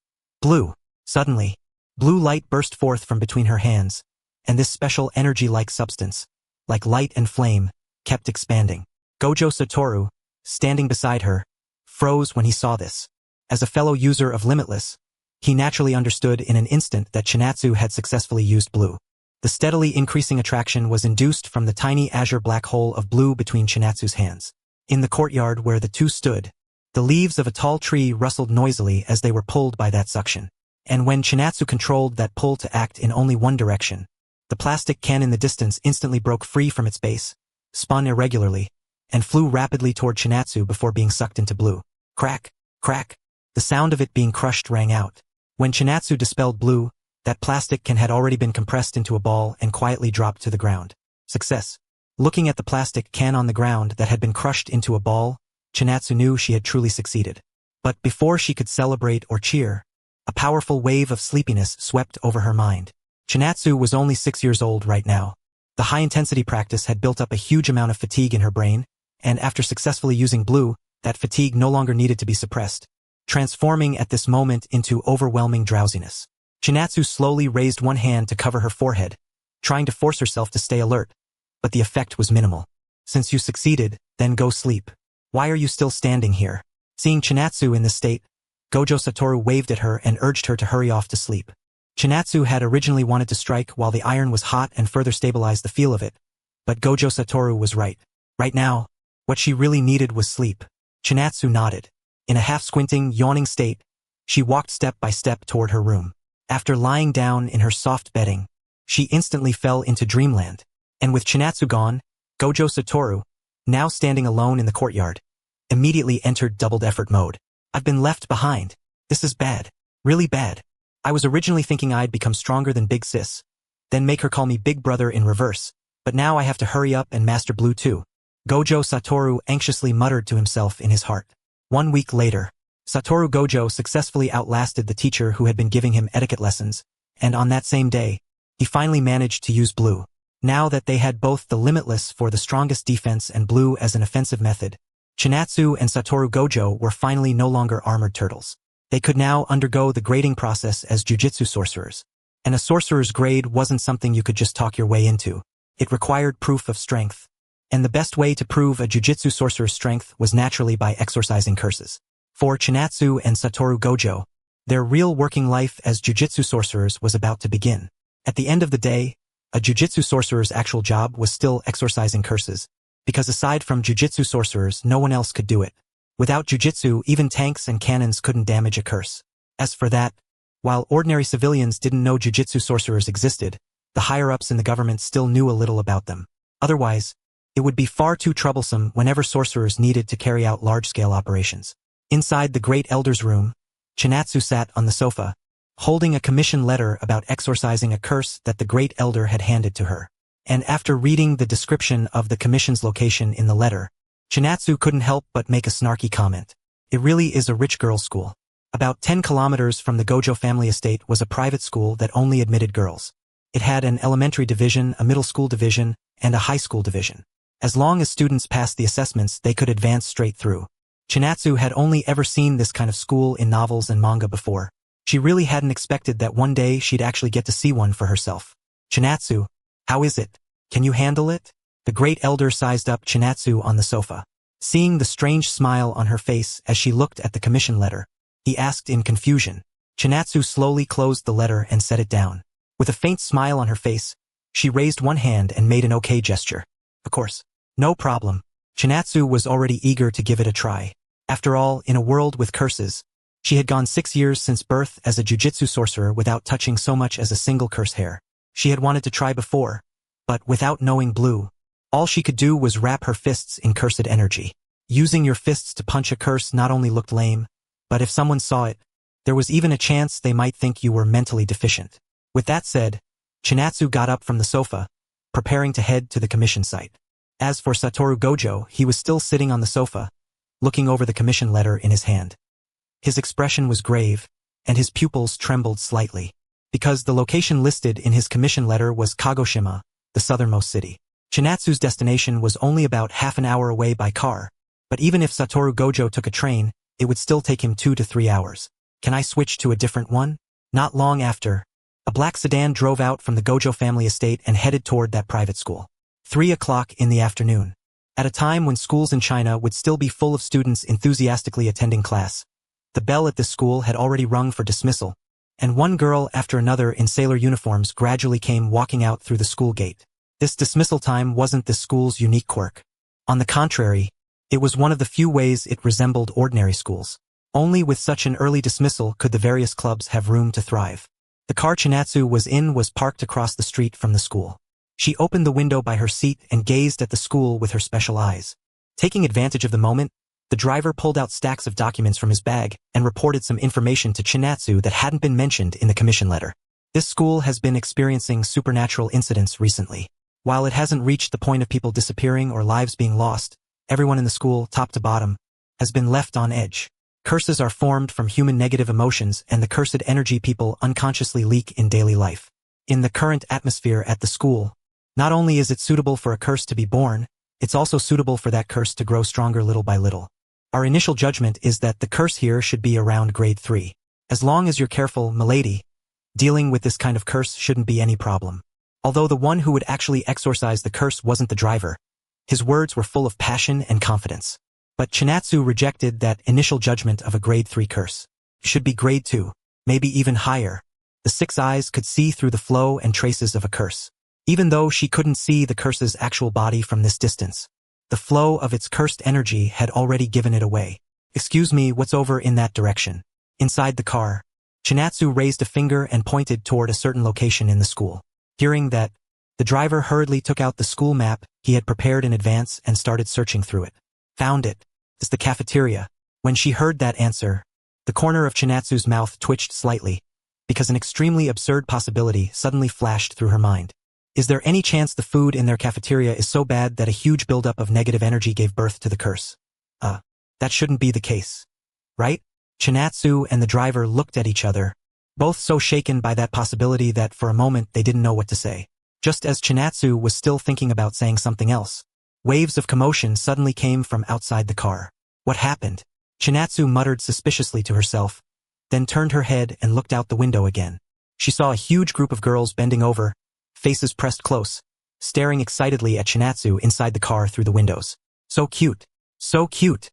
Blue. Suddenly, blue light burst forth from between her hands, and this special energy-like substance, like light and flame, kept expanding. Gojo Satoru, standing beside her, froze when he saw this. As a fellow user of Limitless, he naturally understood in an instant that Chinatsu had successfully used blue. The steadily increasing attraction was induced from the tiny azure black hole of blue between Chinatsu's hands. In the courtyard where the two stood, the leaves of a tall tree rustled noisily as they were pulled by that suction. And when Chinatsu controlled that pull to act in only one direction, the plastic can in the distance instantly broke free from its base, spun irregularly, and flew rapidly toward Chinatsu before being sucked into blue. Crack, crack. The sound of it being crushed rang out. When Chinatsu dispelled blue, that plastic can had already been compressed into a ball and quietly dropped to the ground. Success. Looking at the plastic can on the ground that had been crushed into a ball, Chinatsu knew she had truly succeeded. But before she could celebrate or cheer, a powerful wave of sleepiness swept over her mind. Chinatsu was only 6 years old right now. The high-intensity practice had built up a huge amount of fatigue in her brain, and after successfully using blue, that fatigue no longer needed to be suppressed, transforming at this moment into overwhelming drowsiness. Chinatsu slowly raised one hand to cover her forehead, trying to force herself to stay alert, but the effect was minimal. Since you succeeded, then go sleep. Why are you still standing here? Seeing Chinatsu in this state, Gojo Satoru waved at her and urged her to hurry off to sleep. Chinatsu had originally wanted to strike while the iron was hot and further stabilize the feel of it, but Gojo Satoru was right. Right now, what she really needed was sleep. Chinatsu nodded. In a half-squinting, yawning state, she walked step by step toward her room. After lying down in her soft bedding, she instantly fell into dreamland. And with Chinatsu gone, Gojo Satoru, now standing alone in the courtyard, immediately entered doubled effort mode. I've been left behind. This is bad. Really bad. I was originally thinking I'd become stronger than Big Sis, then make her call me Big Brother in reverse, but now I have to hurry up and master Blue too. Gojo Satoru anxiously muttered to himself in his heart. 1 week later, Satoru Gojo successfully outlasted the teacher who had been giving him etiquette lessons, and on that same day, he finally managed to use Blue. Now that they had both the Limitless for the strongest defense and Blue as an offensive method, Chinatsu and Satoru Gojo were finally no longer armored turtles. They could now undergo the grading process as jujitsu sorcerers. And a sorcerer's grade wasn't something you could just talk your way into. It required proof of strength. And the best way to prove a jujitsu sorcerer's strength was naturally by exorcising curses. For Chinatsu and Satoru Gojo, their real working life as jujitsu sorcerers was about to begin. At the end of the day, a jujitsu sorcerer's actual job was still exorcising curses, because aside from jujitsu sorcerers, no one else could do it. Without jujitsu, even tanks and cannons couldn't damage a curse. As for that, while ordinary civilians didn't know jujitsu sorcerers existed, the higher-ups in the government still knew a little about them. Otherwise, it would be far too troublesome whenever sorcerers needed to carry out large-scale operations. Inside the Great Elder's room, Chinatsu sat on the sofa, holding a commission letter about exorcising a curse that the Great Elder had handed to her. And after reading the description of the commission's location in the letter, Chinatsu couldn't help but make a snarky comment. It really is a rich girls' school. About 10 kilometers from the Gojo family estate was a private school that only admitted girls. It had an elementary division, a middle school division, and a high school division. As long as students passed the assessments, they could advance straight through. Chinatsu had only ever seen this kind of school in novels and manga before. She really hadn't expected that one day she'd actually get to see one for herself. Chinatsu, how is it? Can you handle it? The Great Elder sized up Chinatsu on the sofa. Seeing the strange smile on her face as she looked at the commission letter, he asked in confusion. Chinatsu slowly closed the letter and set it down. With a faint smile on her face, she raised one hand and made an okay gesture. Of course. No problem. Chinatsu was already eager to give it a try. After all, in a world with curses, she had gone 6 years since birth as a jujitsu sorcerer without touching so much as a single curse hair. She had wanted to try before, but without knowing Blue, all she could do was wrap her fists in cursed energy. Using your fists to punch a curse not only looked lame, but if someone saw it, there was even a chance they might think you were mentally deficient. With that said, Chinatsu got up from the sofa, preparing to head to the commission site. As for Satoru Gojo, he was still sitting on the sofa, looking over the commission letter in his hand. His expression was grave, and his pupils trembled slightly, because the location listed in his commission letter was Kagoshima, the southernmost city. Chinatsu's destination was only about half an hour away by car, but even if Satoru Gojo took a train, it would still take him 2 to 3 hours. Can I switch to a different one? Not long after, a black sedan drove out from the Gojo family estate and headed toward that private school. 3 o'clock in the afternoon. At a time when schools in China would still be full of students enthusiastically attending class, the bell at this school had already rung for dismissal, and one girl after another in sailor uniforms gradually came walking out through the school gate. This dismissal time wasn't this school's unique quirk. On the contrary, it was one of the few ways it resembled ordinary schools. Only with such an early dismissal could the various clubs have room to thrive. The car Chinatsu was in was parked across the street from the school. She opened the window by her seat and gazed at the school with her special eyes. Taking advantage of the moment, the driver pulled out stacks of documents from his bag and reported some information to Chinatsu that hadn't been mentioned in the commission letter. This school has been experiencing supernatural incidents recently. While it hasn't reached the point of people disappearing or lives being lost, everyone in the school, top to bottom, has been left on edge. Curses are formed from human negative emotions and the cursed energy people unconsciously leak in daily life. In the current atmosphere at the school, not only is it suitable for a curse to be born, it's also suitable for that curse to grow stronger little by little. Our initial judgment is that the curse here should be around grade 3. As long as you're careful, milady, dealing with this kind of curse shouldn't be any problem. Although the one who would actually exorcise the curse wasn't the driver, his words were full of passion and confidence. But Chinatsu rejected that initial judgment of a grade 3 curse. It should be grade 2, maybe even higher. The 6 eyes could see through the flow and traces of a curse. Even though she couldn't see the curse's actual body from this distance, the flow of its cursed energy had already given it away. Excuse me, what's over in that direction? Inside the car, Chinatsu raised a finger and pointed toward a certain location in the school. Hearing that, the driver hurriedly took out the school map he had prepared in advance and started searching through it. Found it. It's the cafeteria. When she heard that answer, the corner of Chinatsu's mouth twitched slightly, because an extremely absurd possibility suddenly flashed through her mind. Is there any chance the food in their cafeteria is so bad that a huge buildup of negative energy gave birth to the curse? That shouldn't be the case. Right? Chinatsu and the driver looked at each other, both so shaken by that possibility that for a moment they didn't know what to say. Just as Chinatsu was still thinking about saying something else, waves of commotion suddenly came from outside the car. What happened? Chinatsu muttered suspiciously to herself, then turned her head and looked out the window again. She saw a huge group of girls bending over, faces pressed close, staring excitedly at Chinatsu inside the car through the windows. So cute. So cute.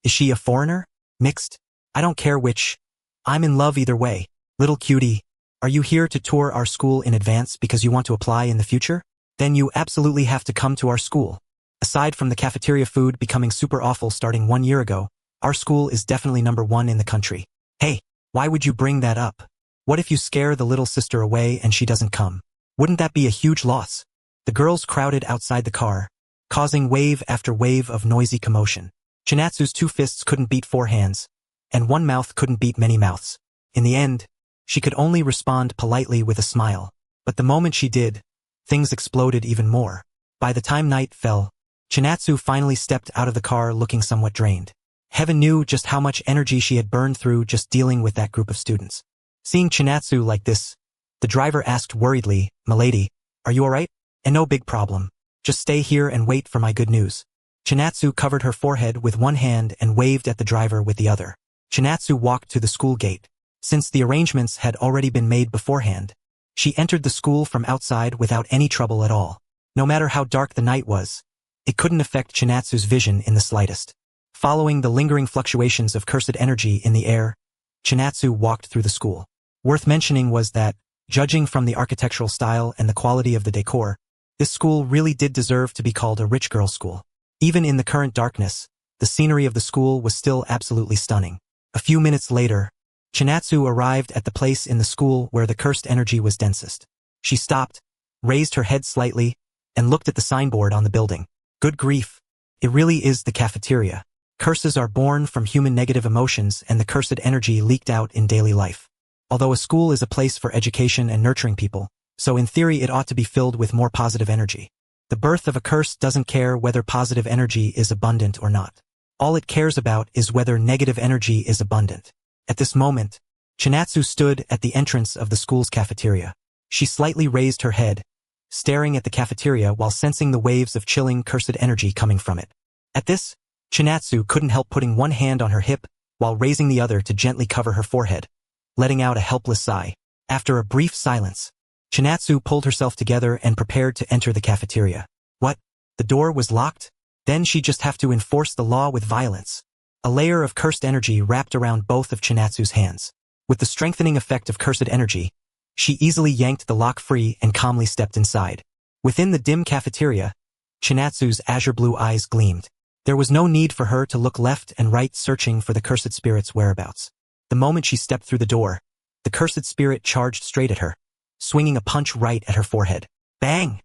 Is she a foreigner? Mixed? I don't care which. I'm in love either way. Little cutie, are you here to tour our school in advance because you want to apply in the future? Then you absolutely have to come to our school. Aside from the cafeteria food becoming super awful starting 1 year ago, our school is definitely #1 in the country. Hey, why would you bring that up? What if you scare the little sister away and she doesn't come? Wouldn't that be a huge loss? The girls crowded outside the car, causing wave after wave of noisy commotion. Chinatsu's 2 fists couldn't beat 4 hands, and 1 mouth couldn't beat many mouths. In the end, she could only respond politely with a smile. But the moment she did, things exploded even more. By the time night fell, Chinatsu finally stepped out of the car looking somewhat drained. Heaven knew just how much energy she had burned through just dealing with that group of students. Seeing Chinatsu like this, the driver asked worriedly, "Milady, are you alright?" "And no big problem. Just stay here and wait for my good news." Chinatsu covered her forehead with one hand and waved at the driver with the other. Chinatsu walked to the school gate. Since the arrangements had already been made beforehand, she entered the school from outside without any trouble at all. No matter how dark the night was, it couldn't affect Chinatsu's vision in the slightest. Following the lingering fluctuations of cursed energy in the air, Chinatsu walked through the school. Worth mentioning was that, judging from the architectural style and the quality of the decor, this school really did deserve to be called a rich girl school. Even in the current darkness, the scenery of the school was still absolutely stunning. A few minutes later, Chinatsu arrived at the place in the school where the cursed energy was densest. She stopped, raised her head slightly, and looked at the signboard on the building. Good grief. It really is the cafeteria. Curses are born from human negative emotions and the cursed energy leaked out in daily life. Although a school is a place for education and nurturing people, so in theory it ought to be filled with more positive energy. The birth of a curse doesn't care whether positive energy is abundant or not. All it cares about is whether negative energy is abundant. At this moment, Chinatsu stood at the entrance of the school's cafeteria. She slightly raised her head, staring at the cafeteria while sensing the waves of chilling cursed energy coming from it. At this, Chinatsu couldn't help putting one hand on her hip while raising the other to gently cover her forehead, letting out a helpless sigh. After a brief silence, Chinatsu pulled herself together and prepared to enter the cafeteria. What? The door was locked? Then she'd just have to enforce the law with violence. A layer of cursed energy wrapped around both of Chinatsu's hands. With the strengthening effect of cursed energy, she easily yanked the lock free and calmly stepped inside. Within the dim cafeteria, Chinatsu's azure blue eyes gleamed. There was no need for her to look left and right searching for the cursed spirit's whereabouts. The moment she stepped through the door, the cursed spirit charged straight at her, swinging a punch right at her forehead. Bang!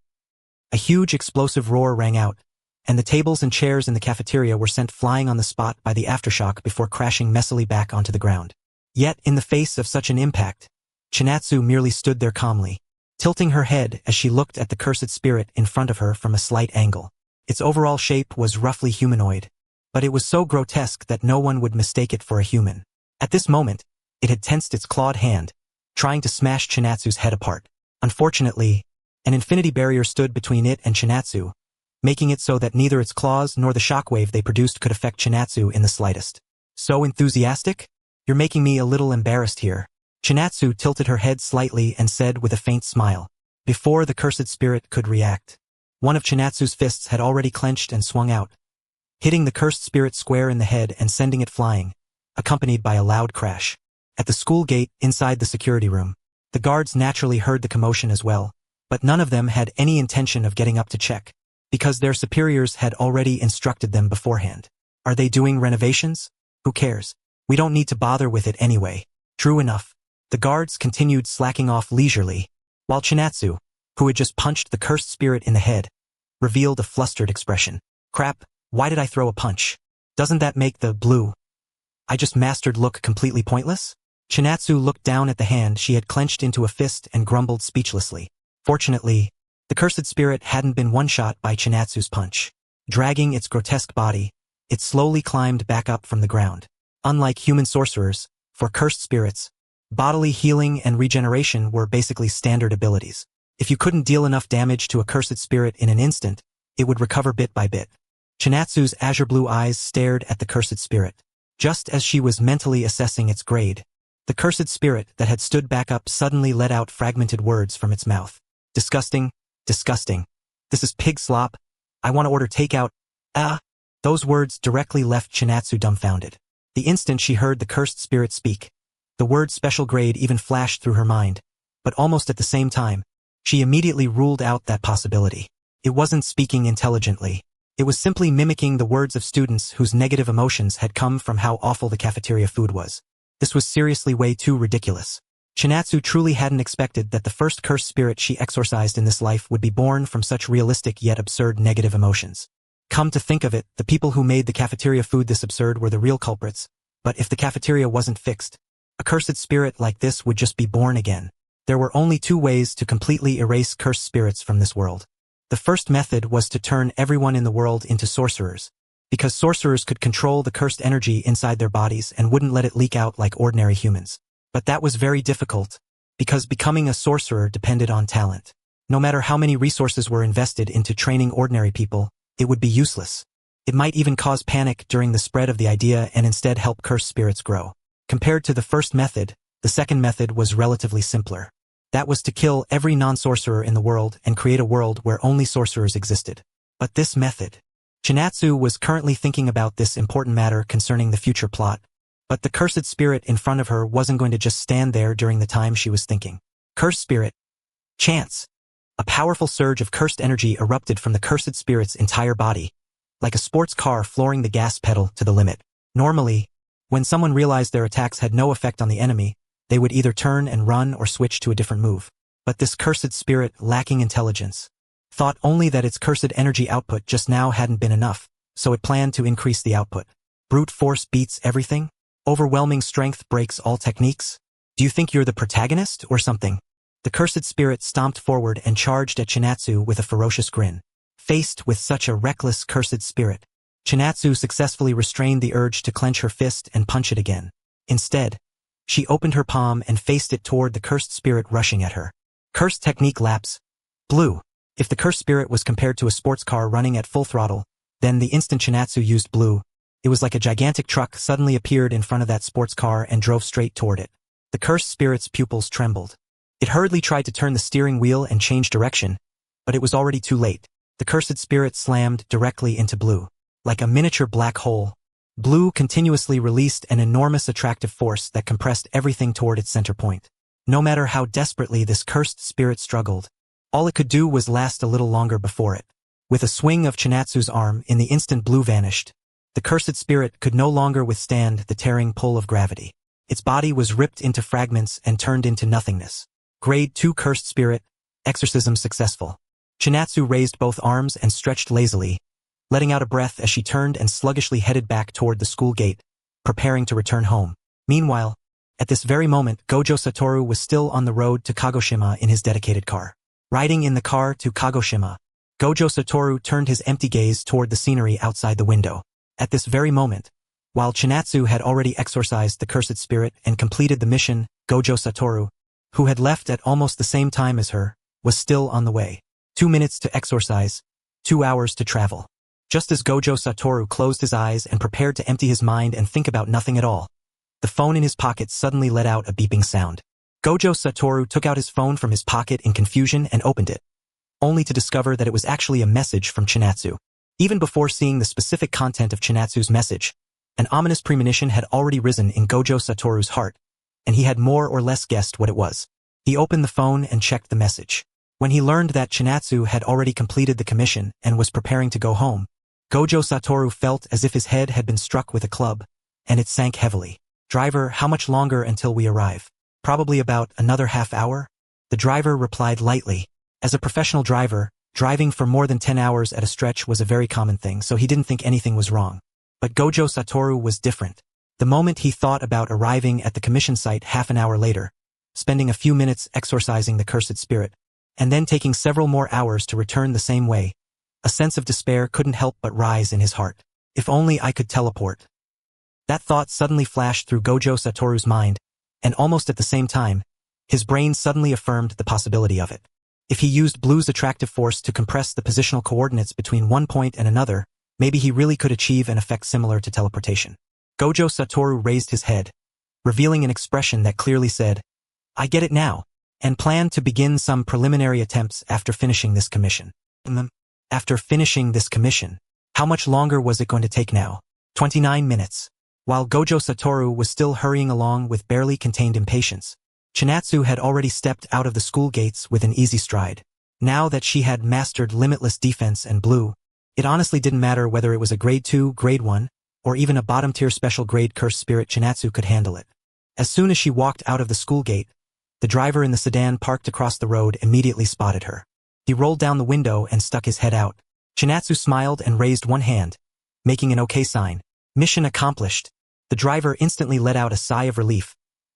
A huge explosive roar rang out, and the tables and chairs in the cafeteria were sent flying on the spot by the aftershock before crashing messily back onto the ground. Yet, in the face of such an impact, Chinatsu merely stood there calmly, tilting her head as she looked at the cursed spirit in front of her from a slight angle. Its overall shape was roughly humanoid, but it was so grotesque that no one would mistake it for a human. At this moment, it had tensed its clawed hand, trying to smash Chinatsu's head apart. Unfortunately, an infinity barrier stood between it and Chinatsu, making it so that neither its claws nor the shockwave they produced could affect Chinatsu in the slightest. So enthusiastic? You're making me a little embarrassed here. Chinatsu tilted her head slightly and said with a faint smile. Before the cursed spirit could react, one of Chinatsu's fists had already clenched and swung out, hitting the cursed spirit square in the head and sending it flying, accompanied by a loud crash. At the school gate inside the security room, The guards naturally heard the commotion as well, but none of them had any intention of getting up to check, because their superiors had already instructed them beforehand. Are they doing renovations? Who cares? We don't need to bother with it anyway. True enough. The guards continued slacking off leisurely, while Chinatsu, who had just punched the cursed spirit in the head, revealed a flustered expression. Crap, why did I throw a punch? Doesn't that make the blue I just mastered look completely pointless? Chinatsu looked down at the hand she had clenched into a fist and grumbled speechlessly. Fortunately, the cursed spirit hadn't been one-shot by Chinatsu's punch. Dragging its grotesque body, it slowly climbed back up from the ground. Unlike human sorcerers, for cursed spirits, bodily healing and regeneration were basically standard abilities. If you couldn't deal enough damage to a cursed spirit in an instant, it would recover bit by bit. Chinatsu's azure blue eyes stared at the cursed spirit. Just as she was mentally assessing its grade, the cursed spirit that had stood back up suddenly let out fragmented words from its mouth. Disgusting, disgusting. This is pig slop. I want to order takeout. Those words directly left Chinatsu dumbfounded. The instant she heard the cursed spirit speak, the word special grade even flashed through her mind, but almost at the same time, she immediately ruled out that possibility. It wasn't speaking intelligently. It was simply mimicking the words of students whose negative emotions had come from how awful the cafeteria food was. This was seriously way too ridiculous. Chinatsu truly hadn't expected that the first cursed spirit she exorcised in this life would be born from such realistic yet absurd negative emotions. Come to think of it, the people who made the cafeteria food this absurd were the real culprits. But if the cafeteria wasn't fixed, a cursed spirit like this would just be born again. There were only two ways to completely erase cursed spirits from this world. The first method was to turn everyone in the world into sorcerers, because sorcerers could control the cursed energy inside their bodies and wouldn't let it leak out like ordinary humans. But that was very difficult, because becoming a sorcerer depended on talent. No matter how many resources were invested into training ordinary people, it would be useless. It might even cause panic during the spread of the idea and instead help cursed spirits grow. Compared to the first method, the second method was relatively simpler. That was to kill every non-sorcerer in the world and create a world where only sorcerers existed. But this method. Chinatsu was currently thinking about this important matter concerning the future plot, but the cursed spirit in front of her wasn't going to just stand there during the time she was thinking. Cursed spirit. Chance. A powerful surge of cursed energy erupted from the cursed spirit's entire body, like a sports car flooring the gas pedal to the limit. Normally, when someone realized their attacks had no effect on the enemy, they would either turn and run or switch to a different move. But this cursed spirit, lacking intelligence, thought only that its cursed energy output just now hadn't been enough, so it planned to increase the output. Brute force beats everything? Overwhelming strength breaks all techniques? Do you think you're the protagonist or something? The cursed spirit stomped forward and charged at Chinatsu with a ferocious grin. Faced with such a reckless cursed spirit, Chinatsu successfully restrained the urge to clench her fist and punch it again. Instead, she opened her palm and faced it toward the cursed spirit rushing at her. Cursed technique lapse. Blue. If the cursed spirit was compared to a sports car running at full throttle, then the instant Chinatsu used blue, it was like a gigantic truck suddenly appeared in front of that sports car and drove straight toward it. The cursed spirit's pupils trembled. It hurriedly tried to turn the steering wheel and change direction, but it was already too late. The cursed spirit slammed directly into blue. Like a miniature black hole, blue continuously released an enormous attractive force that compressed everything toward its center point. No matter how desperately this cursed spirit struggled, all it could do was last a little longer before it. With a swing of Chinatsu's arm, in the instant blue vanished. The cursed spirit could no longer withstand the tearing pull of gravity. Its body was ripped into fragments and turned into nothingness. Grade 2 Cursed Spirit, exorcism successful. Chinatsu raised both arms and stretched lazily, letting out a breath as she turned and sluggishly headed back toward the school gate, preparing to return home. Meanwhile, at this very moment, Gojo Satoru was still on the road to Kagoshima in his dedicated car. Riding in the car to Kagoshima, Gojo Satoru turned his empty gaze toward the scenery outside the window. At this very moment, while Chinatsu had already exorcised the cursed spirit and completed the mission, Gojo Satoru, who had left at almost the same time as her, was still on the way. 2 minutes to exorcise, 2 hours to travel. Just as Gojo Satoru closed his eyes and prepared to empty his mind and think about nothing at all, the phone in his pocket suddenly let out a beeping sound. Gojo Satoru took out his phone from his pocket in confusion and opened it, only to discover that it was actually a message from Chinatsu. Even before seeing the specific content of Chinatsu's message, an ominous premonition had already risen in Gojo Satoru's heart, and he had more or less guessed what it was. He opened the phone and checked the message. When he learned that Chinatsu had already completed the commission and was preparing to go home, Gojo Satoru felt as if his head had been struck with a club, and it sank heavily. "Driver, how much longer until we arrive?" "Probably about another half hour?" The driver replied lightly. As a professional driver, driving for more than 10 hours at a stretch was a very common thing, so he didn't think anything was wrong. But Gojo Satoru was different. The moment he thought about arriving at the commission site half an hour later, spending a few minutes exorcising the cursed spirit, and then taking several more hours to return the same way, a sense of despair couldn't help but rise in his heart. If only I could teleport. That thought suddenly flashed through Gojo Satoru's mind, and almost at the same time, his brain suddenly affirmed the possibility of it. If he used Blue's attractive force to compress the positional coordinates between one point and another, maybe he really could achieve an effect similar to teleportation. Gojo Satoru raised his head, revealing an expression that clearly said, "I get it now," and planned to begin some preliminary attempts after finishing this commission. After finishing this commission, how much longer was it going to take now? 29 minutes. While Gojo Satoru was still hurrying along with barely contained impatience, Chinatsu had already stepped out of the school gates with an easy stride. Now that she had mastered limitless defense and Blue, it honestly didn't matter whether it was a grade 2, grade 1, or even a bottom-tier special grade cursed spirit. Chinatsu could handle it. As soon as she walked out of the school gate, the driver in the sedan parked across the road immediately spotted her. He rolled down the window and stuck his head out. Chinatsu smiled and raised one hand, making an okay sign. Mission accomplished. The driver instantly let out a sigh of relief,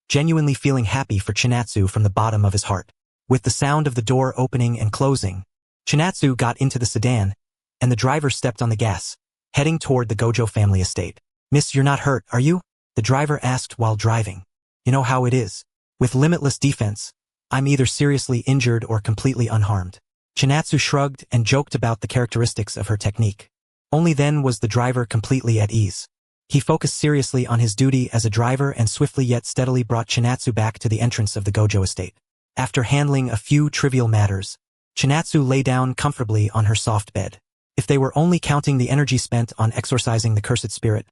genuinely feeling happy for Chinatsu from the bottom of his heart. With the sound of the door opening and closing, Chinatsu got into the sedan, and the driver stepped on the gas, heading toward the Gojo family estate. "Miss, you're not hurt, are you?" the driver asked while driving. "You know how it is. With limitless defense, I'm either seriously injured or completely unharmed." Chinatsu shrugged and joked about the characteristics of her technique. Only then was the driver completely at ease. He focused seriously on his duty as a driver and swiftly yet steadily brought Chinatsu back to the entrance of the Gojo estate. After handling a few trivial matters, Chinatsu lay down comfortably on her soft bed. If they were only counting the energy spent on exorcising the cursed spirit,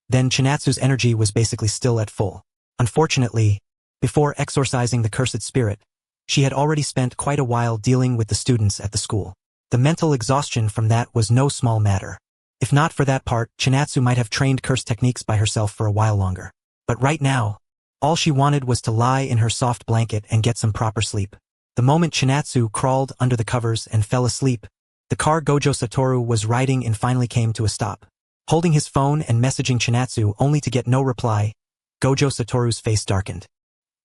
then Chinatsu's energy was basically still at full. Unfortunately, before exorcising the cursed spirit, she had already spent quite a while dealing with the students at the school. The mental exhaustion from that was no small matter. If not for that part, Chinatsu might have trained curse techniques by herself for a while longer. But right now, all she wanted was to lie in her soft blanket and get some proper sleep. The moment Chinatsu crawled under the covers and fell asleep, the car Gojo Satoru was riding in finally came to a stop. Holding his phone and messaging Chinatsu only to get no reply, Gojo Satoru's face darkened.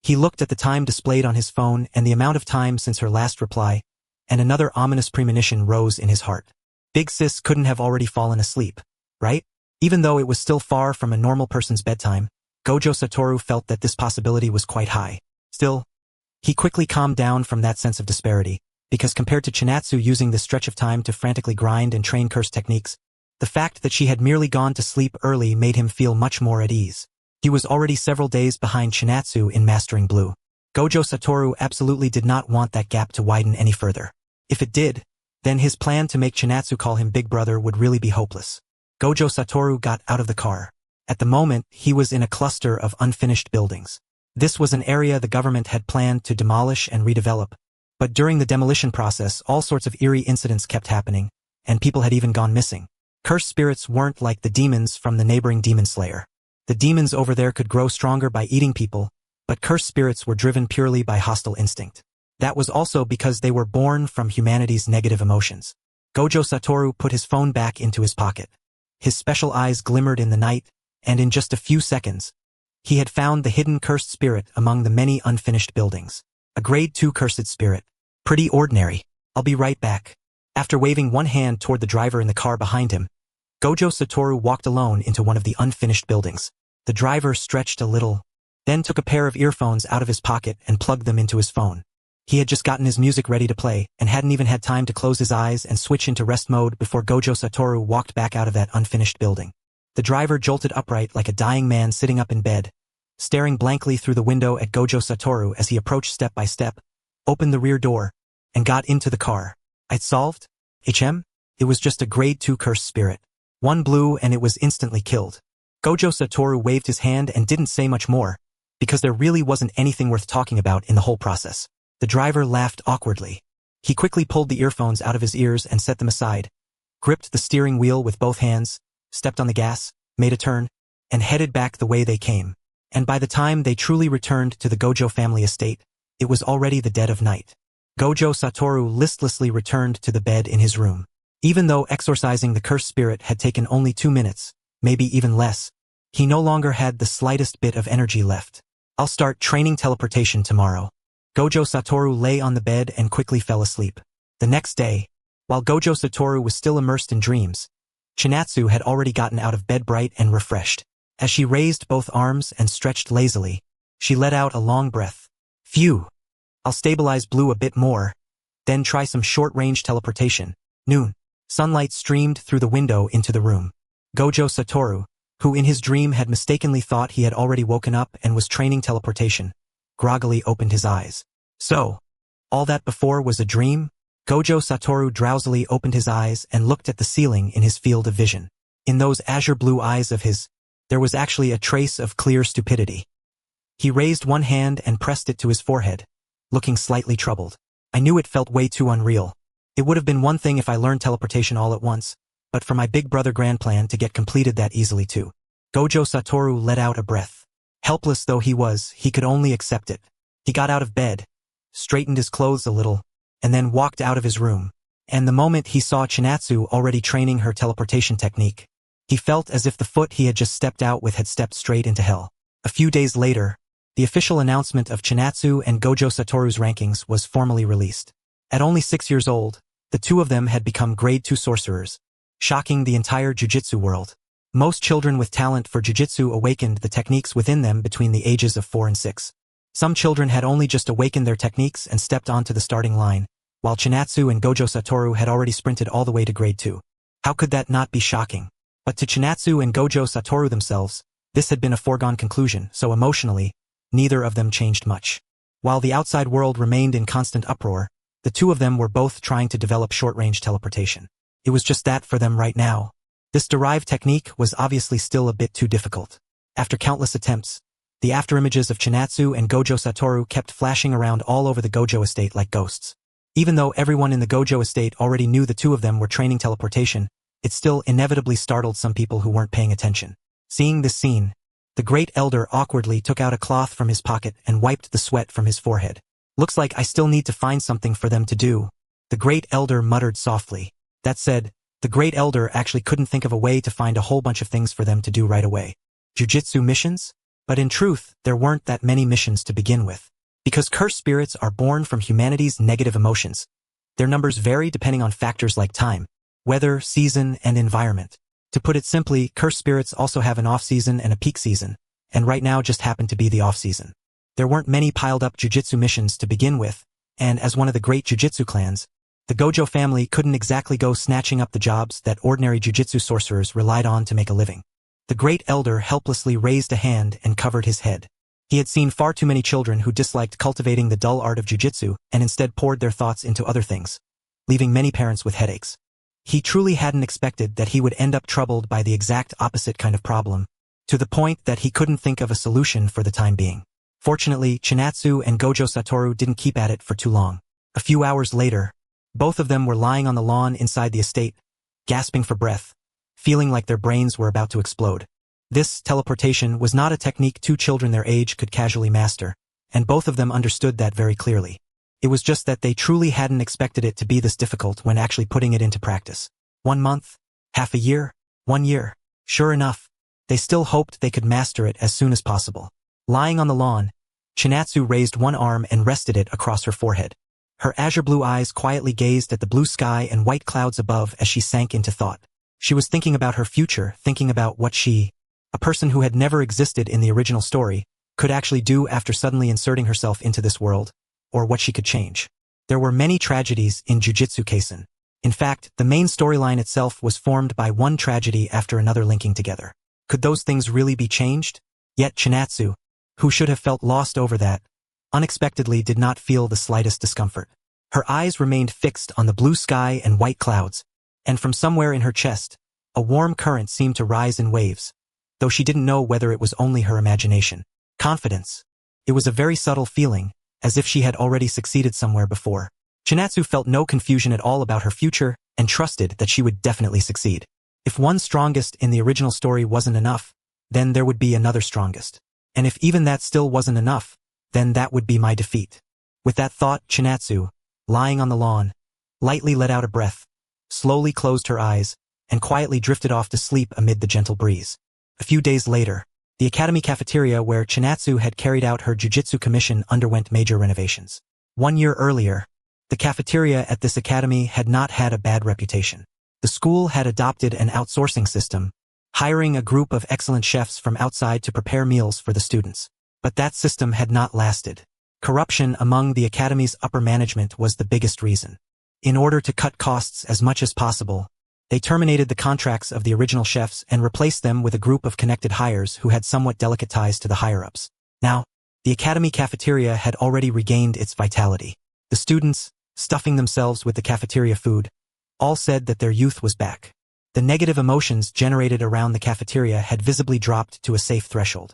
He looked at the time displayed on his phone and the amount of time since her last reply, and another ominous premonition rose in his heart. Big Sis couldn't have already fallen asleep, right? Even though it was still far from a normal person's bedtime, Gojo Satoru felt that this possibility was quite high. Still, he quickly calmed down from that sense of disparity, because compared to Chinatsu using this stretch of time to frantically grind and train curse techniques, the fact that she had merely gone to sleep early made him feel much more at ease. He was already several days behind Chinatsu in mastering Blue. Gojo Satoru absolutely did not want that gap to widen any further. If it did, then his plan to make Chinatsu call him Big Brother would really be hopeless. Gojo Satoru got out of the car. At the moment, he was in a cluster of unfinished buildings. This was an area the government had planned to demolish and redevelop, but during the demolition process all sorts of eerie incidents kept happening, and people had even gone missing. Cursed spirits weren't like the demons from the neighboring demon slayer. The demons over there could grow stronger by eating people, but cursed spirits were driven purely by hostile instinct. That was also because they were born from humanity's negative emotions. Gojo Satoru put his phone back into his pocket. His special eyes glimmered in the night, and in just a few seconds, he had found the hidden cursed spirit among the many unfinished buildings. A grade 2 cursed spirit. Pretty ordinary. I'll be right back. After waving one hand toward the driver in the car behind him, Gojo Satoru walked alone into one of the unfinished buildings. The driver stretched a little, then took a pair of earphones out of his pocket and plugged them into his phone. He had just gotten his music ready to play and hadn't even had time to close his eyes and switch into rest mode before Gojo Satoru walked back out of that unfinished building. The driver jolted upright like a dying man sitting up in bed, staring blankly through the window at Gojo Satoru as he approached step by step, opened the rear door, and got into the car. I'd solved? It was just a grade 2 cursed spirit. One blew and it was instantly killed. Gojo Satoru waved his hand and didn't say much more, because there really wasn't anything worth talking about in the whole process. The driver laughed awkwardly. He quickly pulled the earphones out of his ears and set them aside, gripped the steering wheel with both hands, stepped on the gas, made a turn, and headed back the way they came. And by the time they truly returned to the Gojo family estate, it was already the dead of night. Gojo Satoru listlessly returned to the bed in his room. Even though exorcising the cursed spirit had taken only 2 minutes, maybe even less, he no longer had the slightest bit of energy left. I'll start training teleportation tomorrow. Gojo Satoru lay on the bed and quickly fell asleep. The next day, while Gojo Satoru was still immersed in dreams, Chinatsu had already gotten out of bed bright and refreshed. As she raised both arms and stretched lazily, she let out a long breath. Phew! I'll stabilize Blue a bit more, then try some short-range teleportation. Noon. Sunlight streamed through the window into the room. Gojo Satoru, who in his dream had mistakenly thought he had already woken up and was training teleportation, groggily opened his eyes. So, all that before was a dream? Gojo Satoru drowsily opened his eyes and looked at the ceiling in his field of vision. In those azure blue eyes of his, there was actually a trace of clear stupidity. He raised one hand and pressed it to his forehead, looking slightly troubled. I knew it felt way too unreal. It would have been one thing if I learned teleportation all at once, but for my big brother grand plan to get completed that easily too. Gojo Satoru let out a breath. Helpless though he was, he could only accept it. He got out of bed, straightened his clothes a little, and then walked out of his room. And the moment he saw Chinatsu already training her teleportation technique, he felt as if the foot he had just stepped out with had stepped straight into hell. A few days later, the official announcement of Chinatsu and Gojo Satoru's rankings was formally released. At only 6 years old, the two of them had become grade 2 sorcerers, shocking the entire jujitsu world. Most children with talent for jujitsu awakened the techniques within them between the ages of 4 and 6. Some children had only just awakened their techniques and stepped onto the starting line, while Chinatsu and Gojo Satoru had already sprinted all the way to grade 2. How could that not be shocking? But to Chinatsu and Gojo Satoru themselves, this had been a foregone conclusion, so emotionally, neither of them changed much. While the outside world remained in constant uproar, the two of them were both trying to develop short-range teleportation. It was just that for them right now. This derived technique was obviously still a bit too difficult. After countless attempts, the afterimages of Chinatsu and Gojo Satoru kept flashing around all over the Gojo estate like ghosts. Even though everyone in the Gojo estate already knew the two of them were training teleportation, it still inevitably startled some people who weren't paying attention. Seeing this scene, the great elder awkwardly took out a cloth from his pocket and wiped the sweat from his forehead. Looks like I still need to find something for them to do, the great elder muttered softly. That said, the great elder actually couldn't think of a way to find a whole bunch of things for them to do right away. Jujitsu missions? But in truth, there weren't that many missions to begin with. Because cursed spirits are born from humanity's negative emotions, their numbers vary depending on factors like time, weather, season, and environment. To put it simply, cursed spirits also have an off-season and a peak season, and right now just happened to be the off-season. There weren't many piled-up jujitsu missions to begin with, and as one of the great jujitsu clans, the Gojo family couldn't exactly go snatching up the jobs that ordinary jujitsu sorcerers relied on to make a living. The great elder helplessly raised a hand and covered his head. He had seen far too many children who disliked cultivating the dull art of jujitsu and instead poured their thoughts into other things, leaving many parents with headaches. He truly hadn't expected that he would end up troubled by the exact opposite kind of problem, to the point that he couldn't think of a solution for the time being. Fortunately, Chinatsu and Gojo Satoru didn't keep at it for too long. A few hours later, both of them were lying on the lawn inside the estate, gasping for breath, feeling like their brains were about to explode. This teleportation was not a technique two children their age could casually master, and both of them understood that very clearly. It was just that they truly hadn't expected it to be this difficult when actually putting it into practice. 1 month? Half a year? 1 year? Sure enough, they still hoped they could master it as soon as possible. Lying on the lawn, Chinatsu raised one arm and rested it across her forehead. Her azure blue eyes quietly gazed at the blue sky and white clouds above as she sank into thought. She was thinking about her future, thinking about what she, a person who had never existed in the original story, could actually do after suddenly inserting herself into this world, or what she could change. There were many tragedies in Jujutsu Kaisen. In fact, the main storyline itself was formed by one tragedy after another linking together. Could those things really be changed? Yet Chinatsu, who should have felt lost over that, unexpectedly did not feel the slightest discomfort. Her eyes remained fixed on the blue sky and white clouds, and from somewhere in her chest, a warm current seemed to rise in waves, though she didn't know whether it was only her imagination. Confidence. It was a very subtle feeling, as if she had already succeeded somewhere before. Chinatsu felt no confusion at all about her future and trusted that she would definitely succeed. If one strongest in the original story wasn't enough, then there would be another strongest. And if even that still wasn't enough, then that would be my defeat. With that thought, Chinatsu, lying on the lawn, lightly let out a breath, slowly closed her eyes, and quietly drifted off to sleep amid the gentle breeze. A few days later, the academy cafeteria where Chinatsu had carried out her jujitsu commission underwent major renovations. 1 year earlier, the cafeteria at this academy had not had a bad reputation. The school had adopted an outsourcing system, hiring a group of excellent chefs from outside to prepare meals for the students. But that system had not lasted. Corruption among the academy's upper management was the biggest reason. In order to cut costs as much as possible, they terminated the contracts of the original chefs and replaced them with a group of connected hires who had somewhat delicate ties to the higher-ups. Now, the academy cafeteria had already regained its vitality. The students, stuffing themselves with the cafeteria food, all said that their youth was back. The negative emotions generated around the cafeteria had visibly dropped to a safe threshold.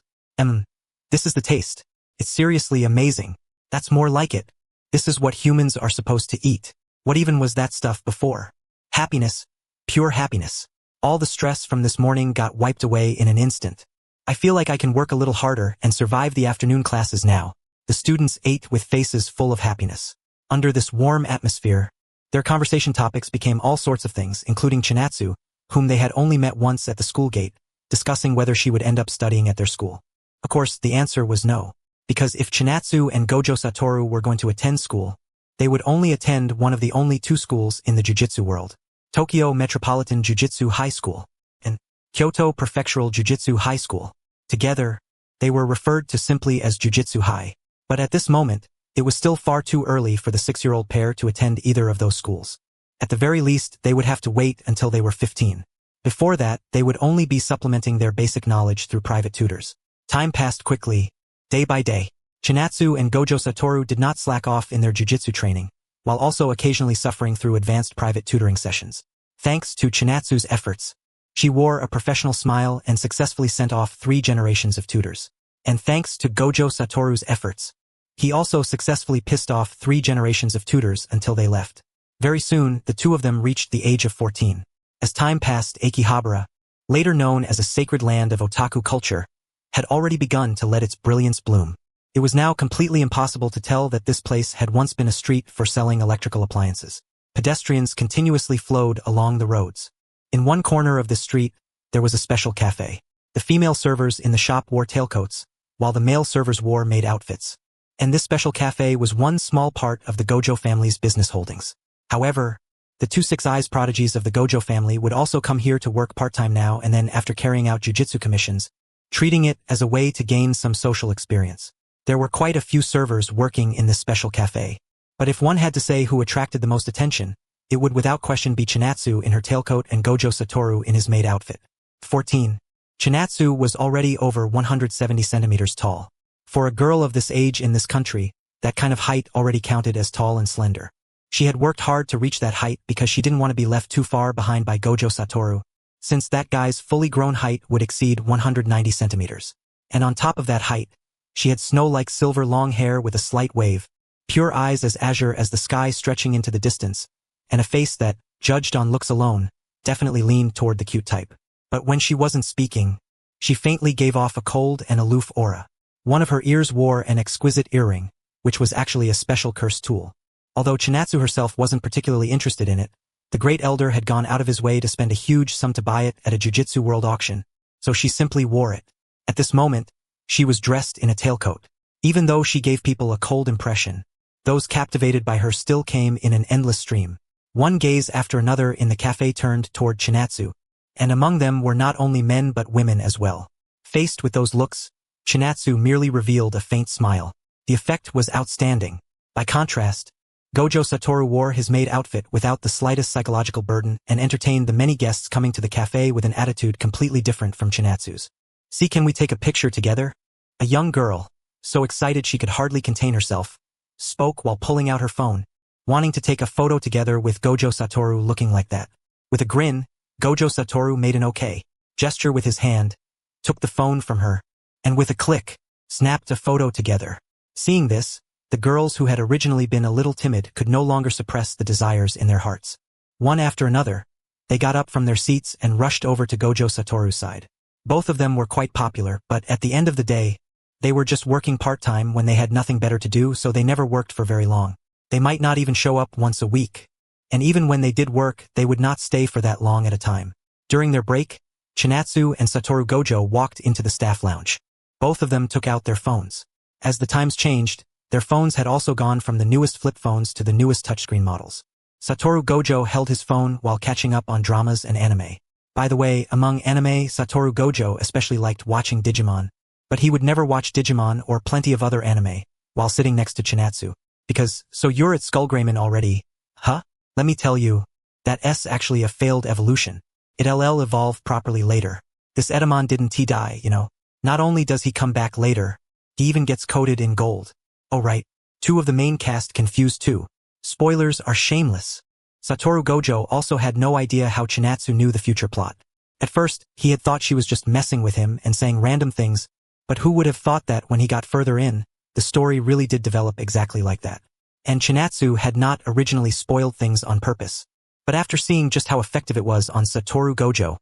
This is the taste. It's seriously amazing. That's more like it. This is what humans are supposed to eat. What even was that stuff before? Happiness. Pure happiness. All the stress from this morning got wiped away in an instant. I feel like I can work a little harder and survive the afternoon classes now. The students ate with faces full of happiness. Under this warm atmosphere, their conversation topics became all sorts of things, including Chinatsu, whom they had only met once at the school gate, discussing whether she would end up studying at their school. Of course, the answer was no, because if Chinatsu and Gojo Satoru were going to attend school, they would only attend one of the only 2 schools in the jiu-jitsu world. Tokyo Metropolitan Jiu-Jitsu High School and Kyoto Prefectural Jiu-Jitsu High School. Together, they were referred to simply as Jiu-Jitsu High. But at this moment, it was still far too early for the 6-year-old pair to attend either of those schools. At the very least, they would have to wait until they were 15. Before that, they would only be supplementing their basic knowledge through private tutors. Time passed quickly, day by day. Chinatsu and Gojo Satoru did not slack off in their jiu-jitsu training, while also occasionally suffering through advanced private tutoring sessions. Thanks to Chinatsu's efforts, she wore a professional smile and successfully sent off 3 generations of tutors. And thanks to Gojo Satoru's efforts, he also successfully pissed off 3 generations of tutors until they left. Very soon, the 2 of them reached the age of 14. As time passed, Akihabara, later known as a sacred land of otaku culture, had already begun to let its brilliance bloom. It was now completely impossible to tell that this place had once been a street for selling electrical appliances. Pedestrians continuously flowed along the roads. In one corner of the street, there was a special cafe. The female servers in the shop wore tailcoats, while the male servers wore maid outfits. And this special cafe was one small part of the Gojo family's business holdings. However, the 2 Six Eyes prodigies of the Gojo family would also come here to work part-time now and then after carrying out jujitsu commissions, treating it as a way to gain some social experience. There were quite a few servers working in this special cafe, but if one had to say who attracted the most attention, it would without question be Chinatsu in her tailcoat and Gojo Satoru in his maid outfit. 14. Chinatsu was already over 170 centimeters tall. For a girl of this age in this country, that kind of height already counted as tall and slender. She had worked hard to reach that height because she didn't want to be left too far behind by Gojo Satoru, since that guy's fully grown height would exceed 190 centimeters. And on top of that height, she had snow-like silver long hair with a slight wave, pure eyes as azure as the sky stretching into the distance, and a face that, judged on looks alone, definitely leaned toward the cute type. But when she wasn't speaking, she faintly gave off a cold and aloof aura. One of her ears wore an exquisite earring, which was actually a special cursed tool. Although Chinatsu herself wasn't particularly interested in it, the great elder had gone out of his way to spend a huge sum to buy it at a Jiu-Jitsu World auction, so she simply wore it. At this moment, she was dressed in a tailcoat. Even though she gave people a cold impression, those captivated by her still came in an endless stream. One gaze after another in the cafe turned toward Chinatsu, and among them were not only men but women as well. Faced with those looks, Chinatsu merely revealed a faint smile. The effect was outstanding. By contrast, Gojo Satoru wore his maid outfit without the slightest psychological burden and entertained the many guests coming to the cafe with an attitude completely different from Chinatsu's. "See, can we take a picture together?" A young girl, so excited she could hardly contain herself, spoke while pulling out her phone, wanting to take a photo together with Gojo Satoru looking like that. With a grin, Gojo Satoru made an okay gesture with his hand, took the phone from her, and with a click, snapped a photo together. Seeing this, The girls who had originally been a little timid could no longer suppress the desires in their hearts. One after another, they got up from their seats and rushed over to Gojo Satoru's side. Both of them were quite popular, but at the end of the day, they were just working part-time when they had nothing better to do, so they never worked for very long. They might not even show up once a week. And even when they did work, they would not stay for that long at a time. During their break, Chinatsu and Satoru Gojo walked into the staff lounge. Both of them took out their phones. As the times changed, their phones had also gone from the newest flip phones to the newest touchscreen models. Satoru Gojo held his phone while catching up on dramas and anime. By the way, among anime, Satoru Gojo especially liked watching Digimon, but he would never watch Digimon or plenty of other anime while sitting next to Chinatsu. Because, so you're at Skullgreymon already, huh? Let me tell you, that's actually a failed evolution. It'll evolve properly later. This Edamon didn't die, you know. Not only does he come back later, he even gets coated in gold. Oh right, 2 of the main cast confused too. Spoilers are shameless. Satoru Gojo also had no idea how Chinatsu knew the future plot. At first, he had thought she was just messing with him and saying random things, but who would have thought that when he got further in, the story really did develop exactly like that. And Chinatsu had not originally spoiled things on purpose. But after seeing just how effective it was on Satoru Gojo,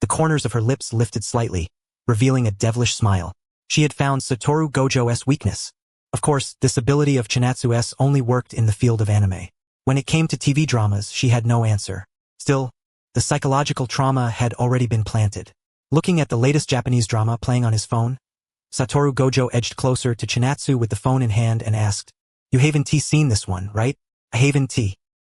the corners of her lips lifted slightly, revealing a devilish smile. She had found Satoru Gojo's weakness. Of course, this ability of Chinatsu's only worked in the field of anime. When it came to TV dramas, she had no answer. Still, the psychological trauma had already been planted. Looking at the latest Japanese drama playing on his phone, Satoru Gojo edged closer to Chinatsu with the phone in hand and asked, "You haven't seen this one, right? I haven't.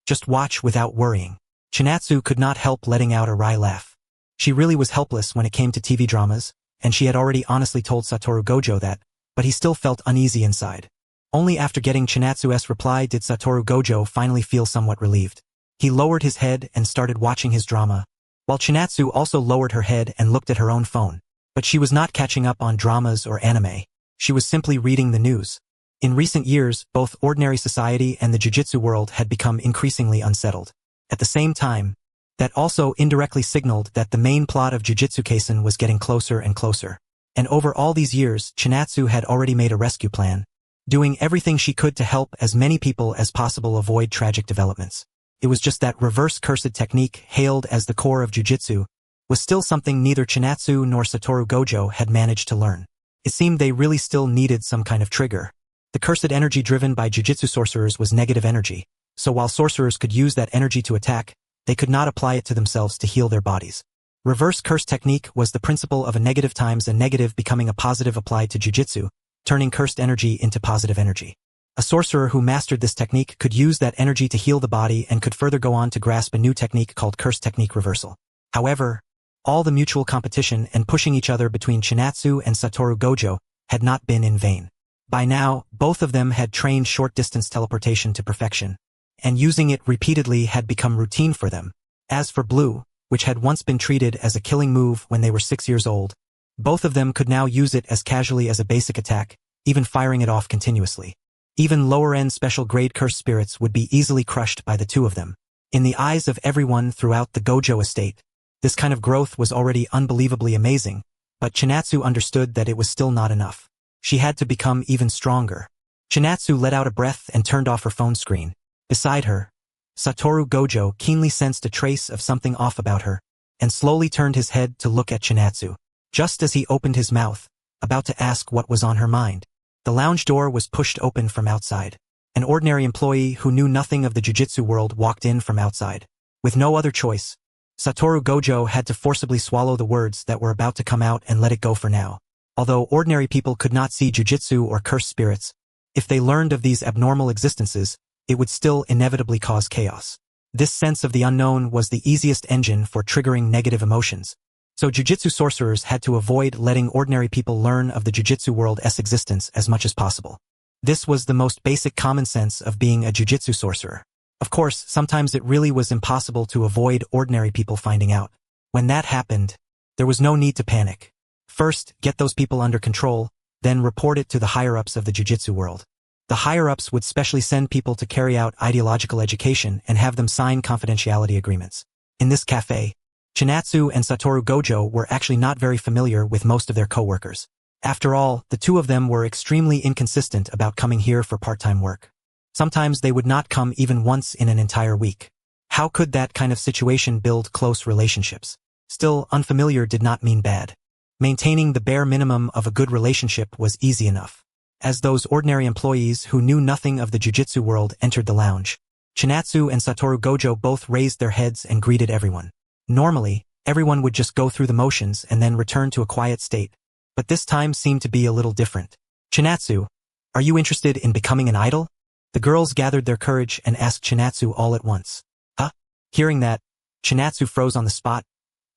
Just watch without worrying." Chinatsu could not help letting out a wry laugh. She really was helpless when it came to TV dramas, and she had already honestly told Satoru Gojo that, but he still felt uneasy inside. Only after getting Chinatsu's reply did Satoru Gojo finally feel somewhat relieved. He lowered his head and started watching his drama, while Chinatsu also lowered her head and looked at her own phone. But she was not catching up on dramas or anime. She was simply reading the news. In recent years, both ordinary society and the jiu-jitsu world had become increasingly unsettled. At the same time, that also indirectly signaled that the main plot of Jujutsu Kaisen was getting closer and closer. And over all these years, Chinatsu had already made a rescue plan, doing everything she could to help as many people as possible avoid tragic developments. It was just that reverse cursed technique, hailed as the core of Jujutsu, was still something neither Chinatsu nor Satoru Gojo had managed to learn. It seemed they really still needed some kind of trigger. The cursed energy driven by Jujutsu sorcerers was negative energy, so while sorcerers could use that energy to attack, they could not apply it to themselves to heal their bodies. Reverse curse technique was the principle of a negative times a negative becoming a positive applied to Jujutsu, turning cursed energy into positive energy. A sorcerer who mastered this technique could use that energy to heal the body and could further go on to grasp a new technique called curse technique reversal. However, all the mutual competition and pushing each other between Chinatsu and Satoru Gojo had not been in vain. By now, both of them had trained short-distance teleportation to perfection, and using it repeatedly had become routine for them. As for Blue, which had once been treated as a killing move when they were 6 years old, both of them could now use it as casually as a basic attack, even firing it off continuously. Even lower-end special-grade curse spirits would be easily crushed by the two of them. In the eyes of everyone throughout the Gojo estate, this kind of growth was already unbelievably amazing, but Chinatsu understood that it was still not enough. She had to become even stronger. Chinatsu let out a breath and turned off her phone screen. Beside her, Satoru Gojo keenly sensed a trace of something off about her, and slowly turned his head to look at Chinatsu. Just as he opened his mouth, about to ask what was on her mind, the lounge door was pushed open from outside. An ordinary employee who knew nothing of the jiu-jitsu world walked in from outside. With no other choice, Satoru Gojo had to forcibly swallow the words that were about to come out and let it go for now. Although ordinary people could not see jiu-jitsu or cursed spirits, if they learned of these abnormal existences, it would still inevitably cause chaos. This sense of the unknown was the easiest engine for triggering negative emotions. So jiu-jitsu sorcerers had to avoid letting ordinary people learn of the jiu-jitsu world's existence as much as possible. This was the most basic common sense of being a jiu-jitsu sorcerer. Of course, sometimes it really was impossible to avoid ordinary people finding out. When that happened, there was no need to panic. First, get those people under control, then report it to the higher-ups of the jiu-jitsu world. The higher-ups would specially send people to carry out ideological education and have them sign confidentiality agreements. In this cafe, Chinatsu and Satoru Gojo were actually not very familiar with most of their co-workers. After all, the two of them were extremely inconsistent about coming here for part-time work. Sometimes they would not come even once in an entire week. How could that kind of situation build close relationships? Still, unfamiliar did not mean bad. Maintaining the bare minimum of a good relationship was easy enough. As those ordinary employees who knew nothing of the jujitsu world entered the lounge, Chinatsu and Satoru Gojo both raised their heads and greeted everyone. Normally, everyone would just go through the motions and then return to a quiet state, but this time seemed to be a little different. Chinatsu, are you interested in becoming an idol? The girls gathered their courage and asked Chinatsu all at once. Huh? Hearing that, Chinatsu froze on the spot,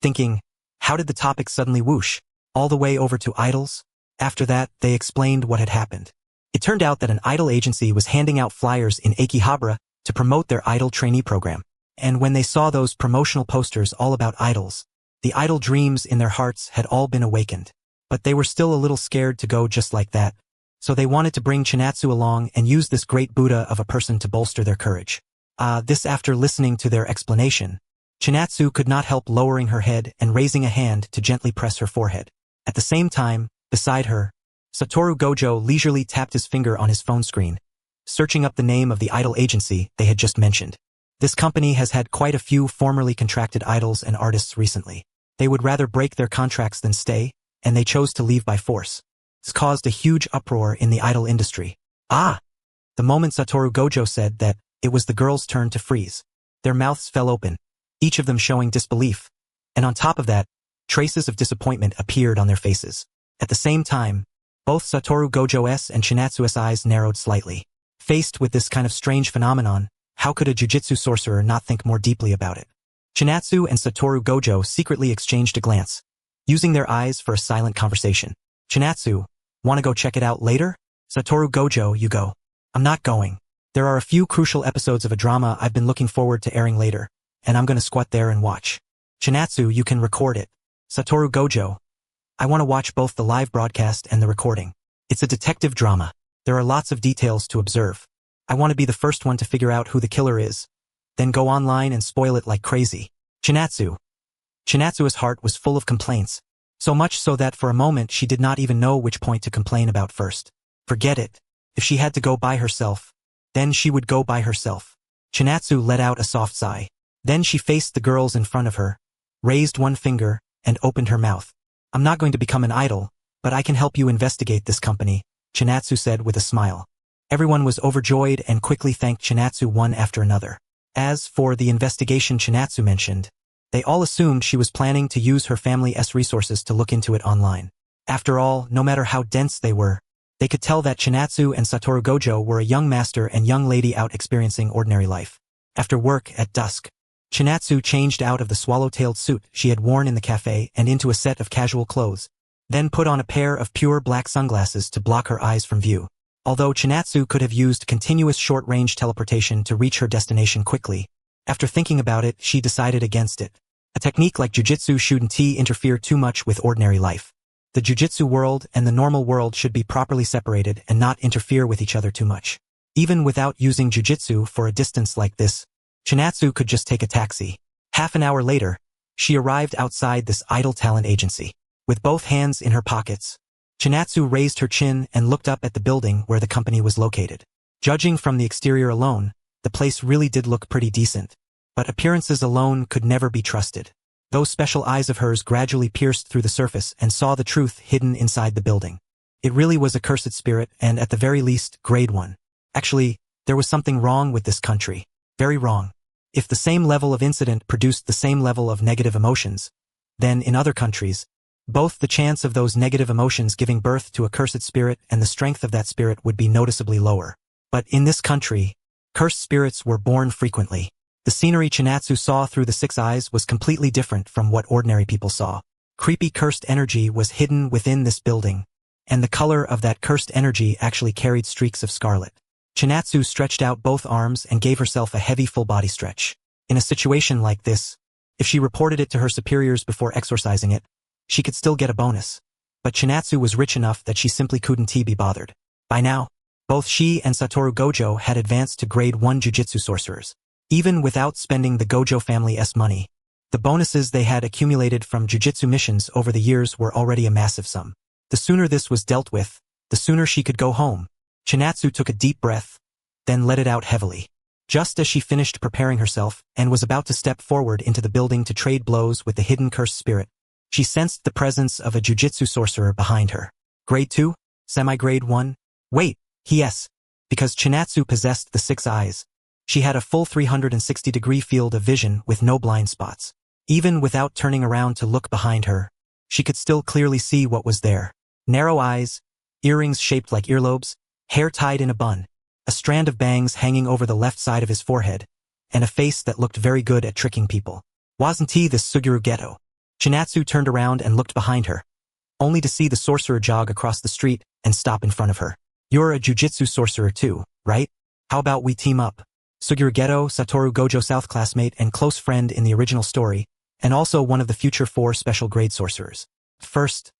thinking, how did the topic suddenly whoosh all the way over to idols? After that, they explained what had happened. It turned out that an idol agency was handing out flyers in Akihabara to promote their idol trainee program. And when they saw those promotional posters all about idols, the idol dreams in their hearts had all been awakened. But they were still a little scared to go just like that, so they wanted to bring Chinatsu along and use this great Buddha of a person to bolster their courage. This after listening to their explanation, Chinatsu could not help lowering her head and raising a hand to gently press her forehead. At the same time, beside her, Satoru Gojo leisurely tapped his finger on his phone screen, searching up the name of the idol agency they had just mentioned. This company has had quite a few formerly contracted idols and artists recently. They would rather break their contracts than stay, and they chose to leave by force. This caused a huge uproar in the idol industry. The moment Satoru Gojo said that, it was the girls' turn to freeze. Their mouths fell open, each of them showing disbelief. And on top of that, traces of disappointment appeared on their faces. At the same time, both Satoru Gojo's and Chinatsu's eyes narrowed slightly. Faced with this kind of strange phenomenon, how could a jujitsu sorcerer not think more deeply about it? Chinatsu and Satoru Gojo secretly exchanged a glance, using their eyes for a silent conversation. Chinatsu, wanna go check it out later? Satoru Gojo, you go. I'm not going. There are a few crucial episodes of a drama I've been looking forward to airing later, and I'm gonna squat there and watch. Chinatsu, you can record it. Satoru Gojo, I want to watch both the live broadcast and the recording. It's a detective drama. There are lots of details to observe. I want to be the first one to figure out who the killer is, then go online and spoil it like crazy. Chinatsu. Chinatsu's heart was full of complaints, so much so that for a moment she did not even know which point to complain about first. Forget it. If she had to go by herself, then she would go by herself. Chinatsu let out a soft sigh. Then she faced the girls in front of her, raised one finger, and opened her mouth. I'm not going to become an idol, but I can help you investigate this company, Chinatsu said with a smile. Everyone was overjoyed and quickly thanked Chinatsu one after another. As for the investigation Chinatsu mentioned, they all assumed she was planning to use her family's resources to look into it online. After all, no matter how dense they were, they could tell that Chinatsu and Satoru Gojo were a young master and young lady out experiencing ordinary life. After work at dusk, Chinatsu changed out of the swallow-tailed suit she had worn in the cafe and into a set of casual clothes, then put on a pair of pure black sunglasses to block her eyes from view. Although Chinatsu could have used continuous short-range teleportation to reach her destination quickly, after thinking about it, she decided against it. A technique like jujitsu shouldn't interfere too much with ordinary life. The jujitsu world and the normal world should be properly separated and not interfere with each other too much. Even without using jujitsu for a distance like this, Chinatsu could just take a taxi. Half an hour later, she arrived outside this idol talent agency. With both hands in her pockets, Chinatsu raised her chin and looked up at the building where the company was located. Judging from the exterior alone, the place really did look pretty decent. But appearances alone could never be trusted. Those special eyes of hers gradually pierced through the surface and saw the truth hidden inside the building. It really was a cursed spirit and, at the very least, grade 1. Actually, there was something wrong with this country. Very wrong. If the same level of incident produced the same level of negative emotions, then in other countries, both the chance of those negative emotions giving birth to a cursed spirit and the strength of that spirit would be noticeably lower. But in this country, cursed spirits were born frequently. The scenery Chinatsu saw through the 6 eyes was completely different from what ordinary people saw. Creepy cursed energy was hidden within this building, and the color of that cursed energy actually carried streaks of scarlet. Chinatsu stretched out both arms and gave herself a heavy full-body stretch. In a situation like this, if she reported it to her superiors before exorcising it, she could still get a bonus. But Chinatsu was rich enough that she simply couldn't be bothered. By now, both she and Satoru Gojo had advanced to grade 1 jujitsu sorcerers. Even without spending the Gojo family's money, the bonuses they had accumulated from jujitsu missions over the years were already a massive sum. The sooner this was dealt with, the sooner she could go home. Chinatsu took a deep breath, then let it out heavily. Just as she finished preparing herself and was about to step forward into the building to trade blows with the hidden cursed spirit, she sensed the presence of a jujitsu sorcerer behind her. Grade 2? Semi-grade 1? Wait, yes. Because Chinatsu possessed the 6 eyes, she had a full 360-degree field of vision with no blind spots. Even without turning around to look behind her, she could still clearly see what was there. Narrow eyes, earrings shaped like earlobes, hair tied in a bun, a strand of bangs hanging over the left side of his forehead, and a face that looked very good at tricking people. Wasn't he this Satoru Gojo? Chinatsu turned around and looked behind her, only to see the sorcerer jog across the street and stop in front of her. You're a jujitsu sorcerer too, right? How about we team up? Satoru Gojo, Satoru Gojo South classmate and close friend in the original story, and also one of the future 4 special grade sorcerers. First,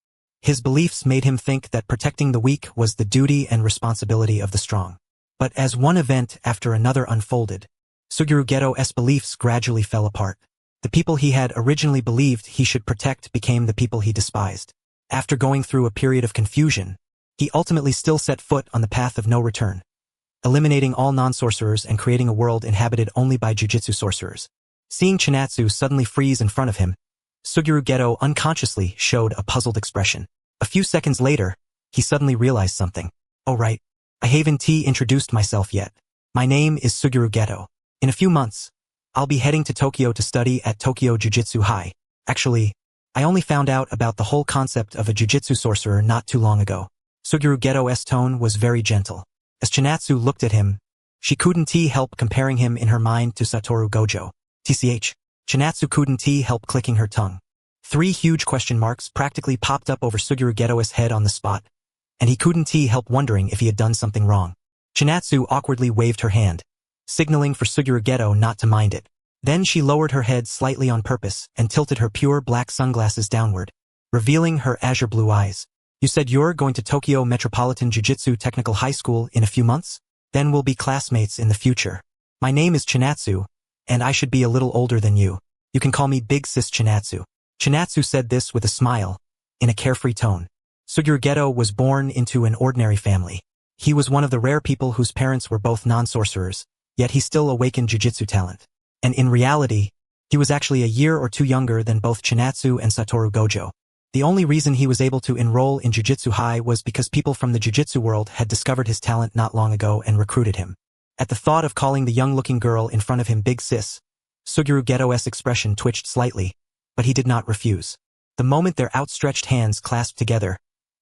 his beliefs made him think that protecting the weak was the duty and responsibility of the strong. But as one event after another unfolded, Satoru Gojo's beliefs gradually fell apart. The people he had originally believed he should protect became the people he despised. After going through a period of confusion, he ultimately still set foot on the path of no return, eliminating all non-sorcerers and creating a world inhabited only by jujitsu sorcerers. Seeing Chinatsu suddenly freeze in front of him, Satoru Gojo unconsciously showed a puzzled expression. A few seconds later, he suddenly realized something. Oh right, I haven't introduced myself yet. My name is Satoru Gojo. In a few months, I'll be heading to Tokyo to study at Tokyo Jujutsu High. Actually, I only found out about the whole concept of a jujitsu sorcerer not too long ago. Satoru Gojo's tone was very gentle. As Chinatsu looked at him, she couldn't help comparing him in her mind to Satoru Gojo. TCH. Chinatsu couldn't help clicking her tongue. 3 huge question marks practically popped up over Satoru Gojo's head on the spot, and he couldn't help wondering if he had done something wrong. Chinatsu awkwardly waved her hand, signaling for Satoru Gojo not to mind it. Then she lowered her head slightly on purpose and tilted her pure black sunglasses downward, revealing her azure blue eyes. You said you're going to Tokyo Metropolitan Jiu-Jitsu Technical High School in a few months? Then we'll be classmates in the future. My name is Chinatsu, and I should be a little older than you. You can call me Big Sis Chinatsu. Chinatsu said this with a smile, in a carefree tone. Satoru Gojo was born into an ordinary family. He was one of the rare people whose parents were both non-sorcerers, yet he still awakened jujitsu talent. And in reality, he was actually a year or 2 younger than both Chinatsu and Satoru Gojo. The only reason he was able to enroll in Jujutsu High was because people from the jujitsu world had discovered his talent not long ago and recruited him. At the thought of calling the young-looking girl in front of him Big Sis, Satoru Gojo's expression twitched slightly, but he did not refuse. The moment their outstretched hands clasped together,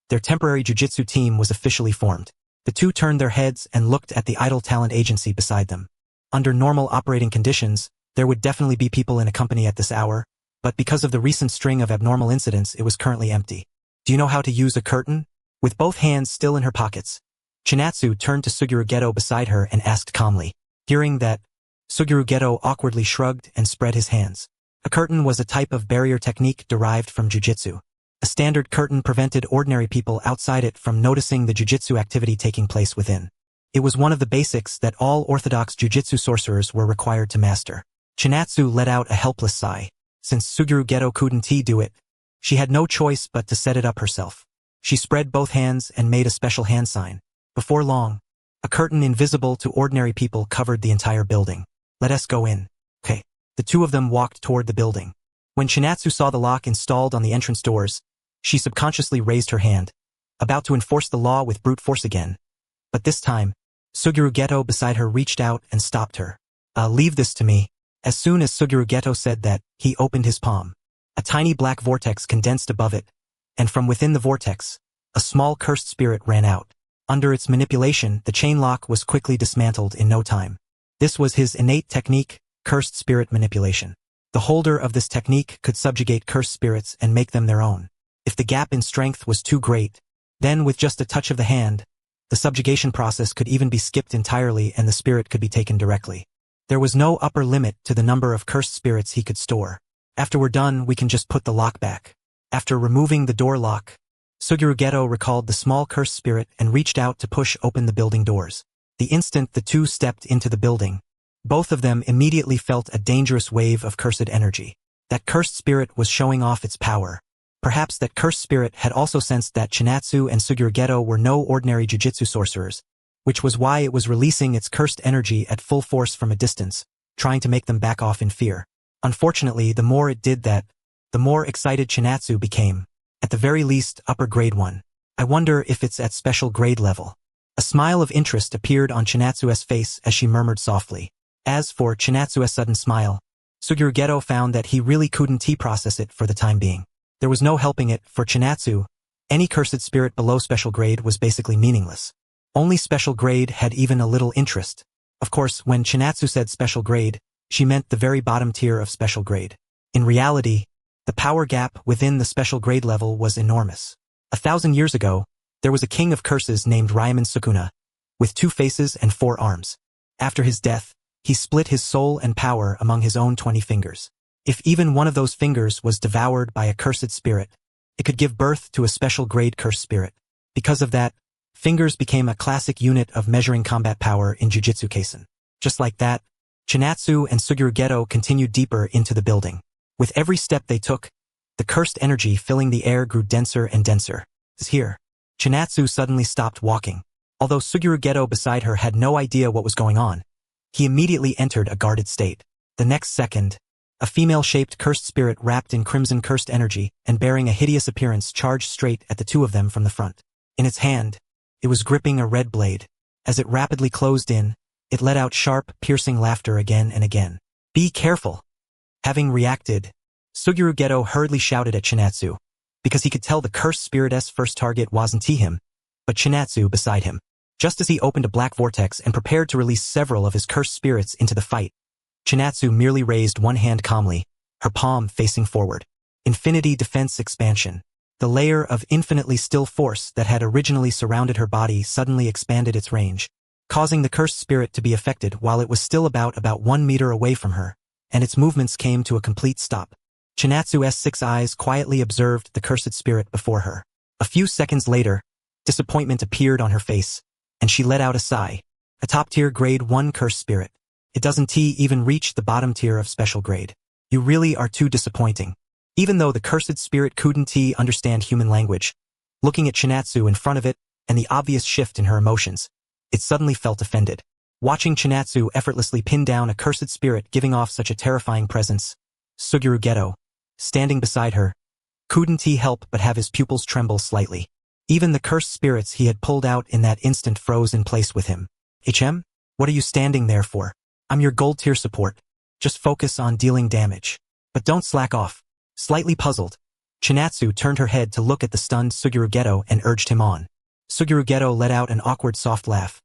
their temporary jujitsu team was officially formed. The two turned their heads and looked at the idle talent agency beside them. Under normal operating conditions, there would definitely be people in a company at this hour, but because of the recent string of abnormal incidents, it was currently empty. Do you know how to use a curtain? With both hands still in her pockets, Chinatsu turned to Satoru Gojo beside her and asked calmly. Hearing that, Satoru Gojo awkwardly shrugged and spread his hands. A curtain was a type of barrier technique derived from jujitsu. A standard curtain prevented ordinary people outside it from noticing the jujitsu activity taking place within. It was one of the basics that all orthodox jujitsu sorcerers were required to master. Chinatsu let out a helpless sigh. Since Satoru Gojo couldn't do it, she had no choice but to set it up herself. She spread both hands and made a special hand sign. Before long, a curtain invisible to ordinary people covered the entire building. Let us go in. Okay. The two of them walked toward the building. When Chinatsu saw the lock installed on the entrance doors, she subconsciously raised her hand, about to enforce the law with brute force again. But this time, Satoru Gojo beside her reached out and stopped her. Leave this to me. As soon as Satoru Gojo said that, he opened his palm. A tiny black vortex condensed above it, and from within the vortex, a small cursed spirit ran out. Under its manipulation, the chain lock was quickly dismantled in no time. This was his innate technique, cursed spirit manipulation. The holder of this technique could subjugate cursed spirits and make them their own. If the gap in strength was too great, then with just a touch of the hand, the subjugation process could even be skipped entirely and the spirit could be taken directly. There was no upper limit to the number of cursed spirits he could store. After we're done, we can just put the lock back. After removing the door lock, Satoru Gojo recalled the small cursed spirit and reached out to push open the building doors. The instant the two stepped into the building, both of them immediately felt a dangerous wave of cursed energy. That cursed spirit was showing off its power. Perhaps that cursed spirit had also sensed that Chinatsu and Suguru Geto were no ordinary jujitsu sorcerers, which was why it was releasing its cursed energy at full force from a distance, trying to make them back off in fear. Unfortunately, the more it did that, the more excited Chinatsu became. At the very least, upper grade 1. I wonder if it's at special grade level. A smile of interest appeared on Chinatsu's face as she murmured softly. As for Chinatsu's sudden smile, Suguru Geto found that he really couldn't process it for the time being. There was no helping it. For Chinatsu, any cursed spirit below special grade was basically meaningless. Only special grade had even a little interest. Of course, when Chinatsu said special grade, she meant the very bottom tier of special grade. In reality, the power gap within the special grade level was enormous. 1,000 years ago, there was a king of curses named Ryomen Sukuna, with 2 faces and 4 arms. After his death, he split his soul and power among his own 20 fingers. If even one of those fingers was devoured by a cursed spirit, it could give birth to a special grade cursed spirit. Because of that, fingers became a classic unit of measuring combat power in Jujutsu Kaisen. Just like that, Chinatsu and Suguru Geto continued deeper into the building. With every step they took, the cursed energy filling the air grew denser and denser. Here, Chinatsu suddenly stopped walking. Although Suguru Geto beside her had no idea what was going on, he immediately entered a guarded state. The next second, a female-shaped cursed spirit wrapped in crimson cursed energy and bearing a hideous appearance charged straight at the 2 of them from the front. In its hand, it was gripping a red blade. As it rapidly closed in, it let out sharp, piercing laughter again and again. "Be careful!" Having reacted, Suguru Geto hurriedly shouted at Chinatsu, because he could tell the cursed spirit's first target wasn't him, but Chinatsu beside him. Just as he opened a black vortex and prepared to release several of his cursed spirits into the fight, Chinatsu merely raised one hand calmly, her palm facing forward. Infinity Defense Expansion. The layer of infinitely still force that had originally surrounded her body suddenly expanded its range, causing the cursed spirit to be affected while it was still about 1 meter away from her, and its movements came to a complete stop. Chinatsu's 6 eyes quietly observed the cursed spirit before her. A few seconds later, disappointment appeared on her face, and she let out a sigh. A top-tier grade 1 cursed spirit. It doesn't even reach the bottom tier of special grade. You really are too disappointing. Even though the cursed spirit couldn't understand human language, looking at Chinatsu in front of it and the obvious shift in her emotions, it suddenly felt offended. Watching Chinatsu effortlessly pin down a cursed spirit giving off such a terrifying presence, Suguru Geto, standing beside her, couldn't help but have his pupils tremble slightly. Even the cursed spirits he had pulled out in that instant froze in place with him. "HM? What are you standing there for? I'm your gold tier support. Just focus on dealing damage. But don't slack off." Slightly puzzled, Chinatsu turned her head to look at the stunned Suguru Geto and urged him on. Suguru Geto let out an awkward soft laugh,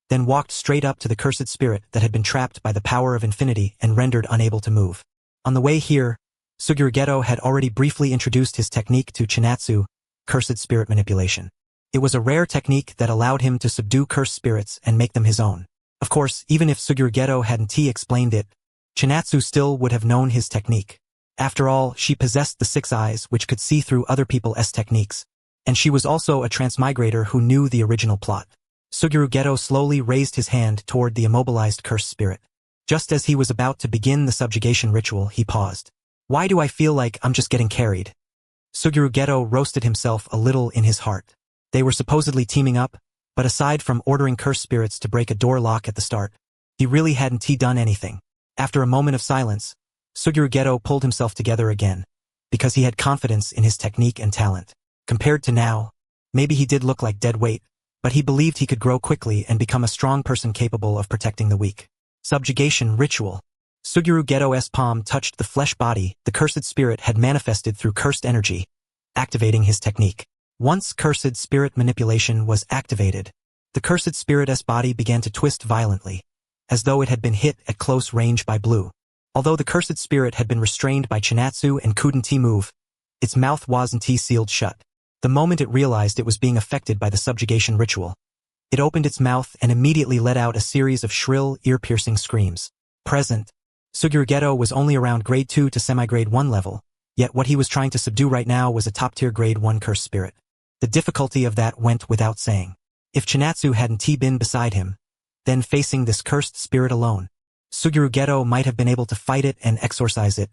then walked straight up to the cursed spirit that had been trapped by the power of infinity and rendered unable to move. On the way here, Suguru Geto had already briefly introduced his technique to Chinatsu, cursed spirit manipulation. It was a rare technique that allowed him to subdue cursed spirits and make them his own. Of course, even if Suguru Geto hadn't explained it, Chinatsu still would have known his technique. After all, she possessed the 6 eyes which could see through other people's techniques, and she was also a transmigrator who knew the original plot. Suguru Geto slowly raised his hand toward the immobilized cursed spirit. Just as he was about to begin the subjugation ritual, he paused. "Why do I feel like I'm just getting carried?" Suguru Geto roasted himself a little in his heart. They were supposedly teaming up, but aside from ordering cursed spirits to break a door lock at the start, he really hadn't done anything. After a moment of silence, Suguru Geto pulled himself together again, because he had confidence in his technique and talent. Compared to now, maybe he did look like dead weight, but he believed he could grow quickly and become a strong person capable of protecting the weak. Subjugation Ritual. Suguru Geto's palm touched the flesh body the cursed spirit had manifested through cursed energy, activating his technique. Once cursed spirit manipulation was activated, the cursed spirit's body began to twist violently, as though it had been hit at close range by blue. Although the cursed spirit had been restrained by Chinatsu and couldn't move, its mouth wasn't sealed shut. The moment it realized it was being affected by the subjugation ritual, it opened its mouth and immediately let out a series of shrill, ear-piercing screams. Present, Suguru Geto was only around grade 2 to semi-grade 1 level, yet what he was trying to subdue right now was a top-tier grade 1 cursed spirit. The difficulty of that went without saying. If Chinatsu hadn't been beside him, then facing this cursed spirit alone, Suguru Geto might have been able to fight it and exorcise it,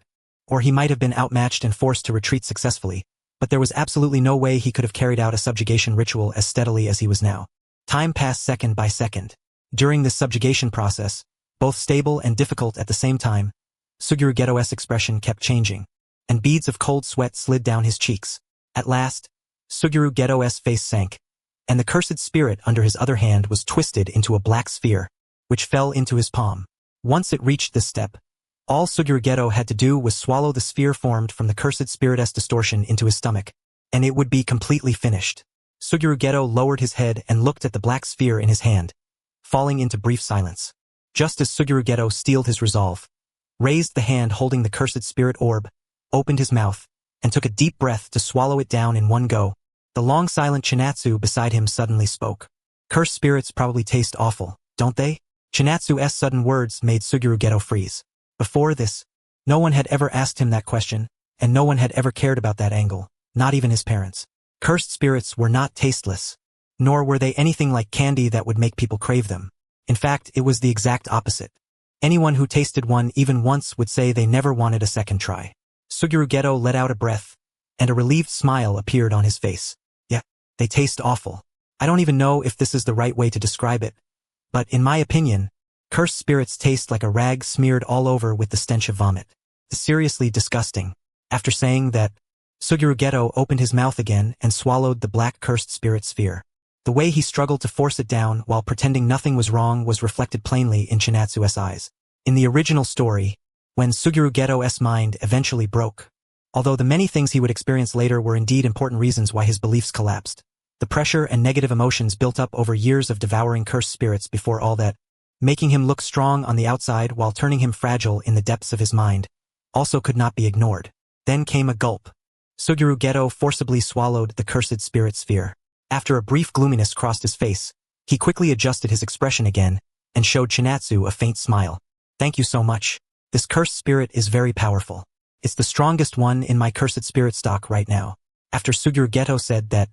or he might have been outmatched and forced to retreat successfully, but there was absolutely no way he could have carried out a subjugation ritual as steadily as he was now. Time passed second by second. During this subjugation process, both stable and difficult at the same time, Suguru Geto's expression kept changing, and beads of cold sweat slid down his cheeks. At last, Suguru Geto's face sank, and the cursed spirit under his other hand was twisted into a black sphere, which fell into his palm. Once it reached this step, all Suguru Geto had to do was swallow the sphere formed from the cursed spirit's distortion into his stomach, and it would be completely finished. Suguru Geto lowered his head and looked at the black sphere in his hand, falling into brief silence. Just as Suguru Geto steeled his resolve, raised the hand holding the cursed spirit orb, opened his mouth, and took a deep breath to swallow it down in one go, the long silent Chinatsu beside him suddenly spoke. Cursed spirits probably taste awful, don't they? Chinatsu's sudden words made Suguru Geto freeze. Before this, no one had ever asked him that question, and no one had ever cared about that angle, not even his parents. Cursed spirits were not tasteless, nor were they anything like candy that would make people crave them. In fact, it was the exact opposite. Anyone who tasted one even once would say they never wanted a second try. Suguru Geto let out a breath, and a relieved smile appeared on his face. Yeah, they taste awful. I don't even know if this is the right way to describe it, but in my opinion, cursed spirits taste like a rag smeared all over with the stench of vomit. It's seriously disgusting. After saying that, Suguru Geto opened his mouth again and swallowed the black cursed spirit sphere. The way he struggled to force it down while pretending nothing was wrong was reflected plainly in Chinatsu's eyes. In the original story, when Suguru Geto's mind eventually broke, although the many things he would experience later were indeed important reasons why his beliefs collapsed, the pressure and negative emotions built up over years of devouring cursed spirits before all that, making him look strong on the outside while turning him fragile in the depths of his mind, also could not be ignored. Then came a gulp. Suguru Geto forcibly swallowed the cursed spirit sphere. After a brief gloominess crossed his face, he quickly adjusted his expression again and showed Chinatsu a faint smile. Thank you so much. This cursed spirit is very powerful. It's the strongest one in my cursed spirit stock right now. After Suguru Geto said that,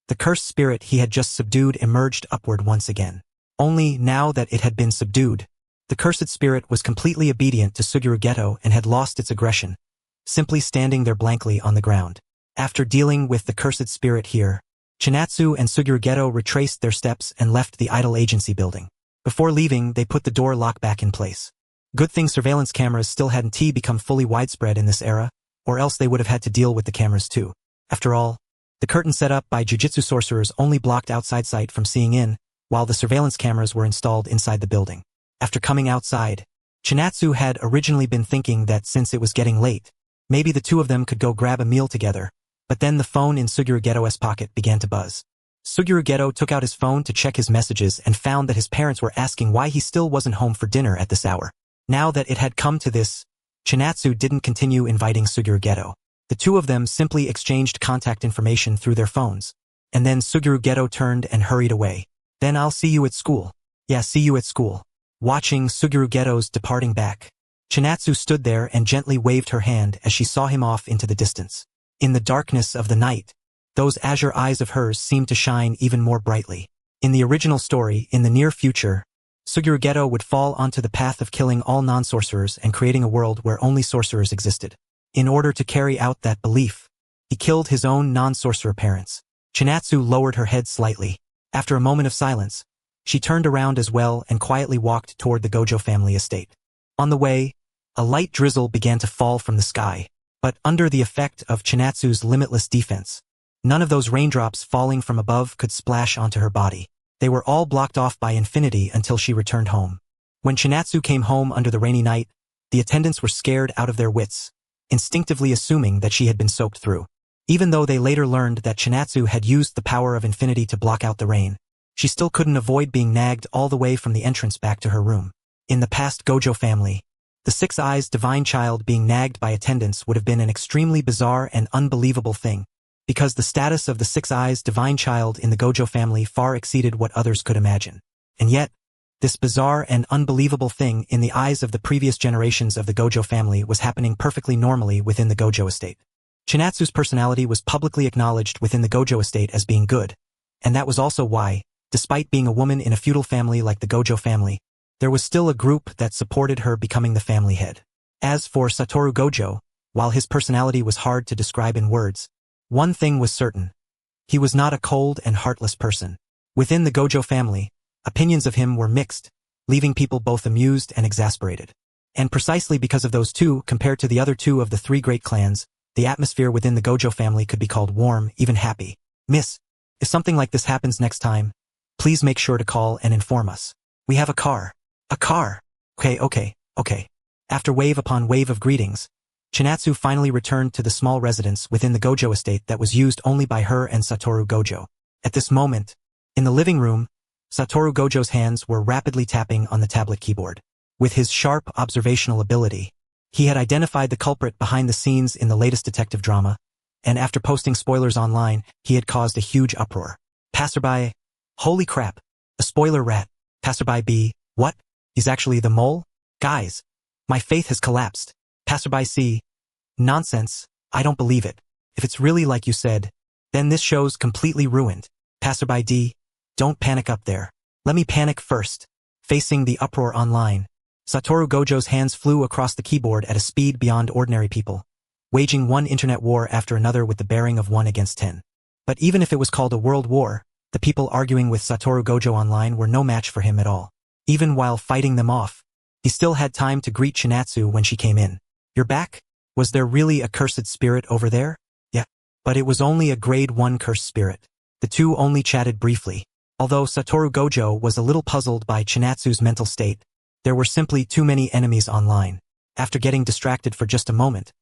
the cursed spirit he had just subdued emerged upward once again. Only now that it had been subdued, the cursed spirit was completely obedient to Suguru Geto and had lost its aggression, simply standing there blankly on the ground. After dealing with the cursed spirit here, Chinatsu and Suguru Geto retraced their steps and left the idol agency building. Before leaving, they put the door lock back in place. Good thing surveillance cameras still hadn't become fully widespread in this era, or else they would have had to deal with the cameras too. After all, the curtain set up by jujitsu sorcerers only blocked outside sight from seeing in, while the surveillance cameras were installed inside the building. After coming outside, Chinatsu had originally been thinking that since it was getting late, maybe the two of them could go grab a meal together, but then the phone in Suguru Geto's pocket began to buzz. Suguru Geto took out his phone to check his messages and found that his parents were asking why he still wasn't home for dinner at this hour. Now that it had come to this, Chinatsu didn't continue inviting Suguru Geto. The two of them simply exchanged contact information through their phones, and then Suguru Geto turned and hurried away. Then I'll see you at school. Yeah, see you at school. Watching Suguru Geto's departing back, Chinatsu stood there and gently waved her hand as she saw him off into the distance. In the darkness of the night, those azure eyes of hers seemed to shine even more brightly. In the original story, in the near future, Suguru Geto would fall onto the path of killing all non-sorcerers and creating a world where only sorcerers existed. In order to carry out that belief, he killed his own non-sorcerer parents. Chinatsu lowered her head slightly. After a moment of silence, she turned around as well and quietly walked toward the Gojo family estate. On the way, a light drizzle began to fall from the sky, but under the effect of Chinatsu's limitless defense, none of those raindrops falling from above could splash onto her body. They were all blocked off by infinity until she returned home. When Chinatsu came home under the rainy night, the attendants were scared out of their wits, instinctively assuming that she had been soaked through. Even though they later learned that Chinatsu had used the power of infinity to block out the rain, she still couldn't avoid being nagged all the way from the entrance back to her room. In the past Gojo family, the six-eyes divine child being nagged by attendants would have been an extremely bizarre and unbelievable thing, because the status of the six-eyes divine child in the Gojo family far exceeded what others could imagine. And yet, this bizarre and unbelievable thing in the eyes of the previous generations of the Gojo family was happening perfectly normally within the Gojo estate. Chinatsu's personality was publicly acknowledged within the Gojo estate as being good, and that was also why, despite being a woman in a feudal family like the Gojo family, there was still a group that supported her becoming the family head. As for Satoru Gojo, while his personality was hard to describe in words, One thing was certain. He was not a cold and heartless person. Within the Gojo family, opinions of him were mixed, leaving people both amused and exasperated. And precisely because of those two, compared to the other two of the three great clans, the atmosphere within the Gojo family could be called warm, even happy. Miss, if something like this happens next time, please make sure to call and inform us. We have a car. A car. Okay. After wave upon wave of greetings, Chinatsu finally returned to the small residence within the Gojo estate that was used only by her and Satoru Gojo. At this moment, in the living room, Satoru Gojo's hands were rapidly tapping on the tablet keyboard. With his sharp observational ability, he had identified the culprit behind the scenes in the latest detective drama, and after posting spoilers online, he had caused a huge uproar. Passerby, holy crap, a spoiler rat. Passerby B, what? He's actually the mole? Guys, my faith has collapsed. Passerby C, nonsense, I don't believe it. If it's really like you said, then this show's completely ruined. Passerby D, don't panic up there. Let me panic first. Facing the uproar online, Satoru Gojo's hands flew across the keyboard at a speed beyond ordinary people, waging one internet war after another with the bearing of 1 against 10. But even if it was called a world war, the people arguing with Satoru Gojo online were no match for him at all. Even while fighting them off, he still had time to greet Chinatsu when she came in. You're back? Was there really a cursed spirit over there? Yeah. But it was only a grade 1 cursed spirit. The two only chatted briefly. Although Satoru Gojo was a little puzzled by Chinatsu's mental state, there were simply too many enemies online. After getting distracted for just a moment,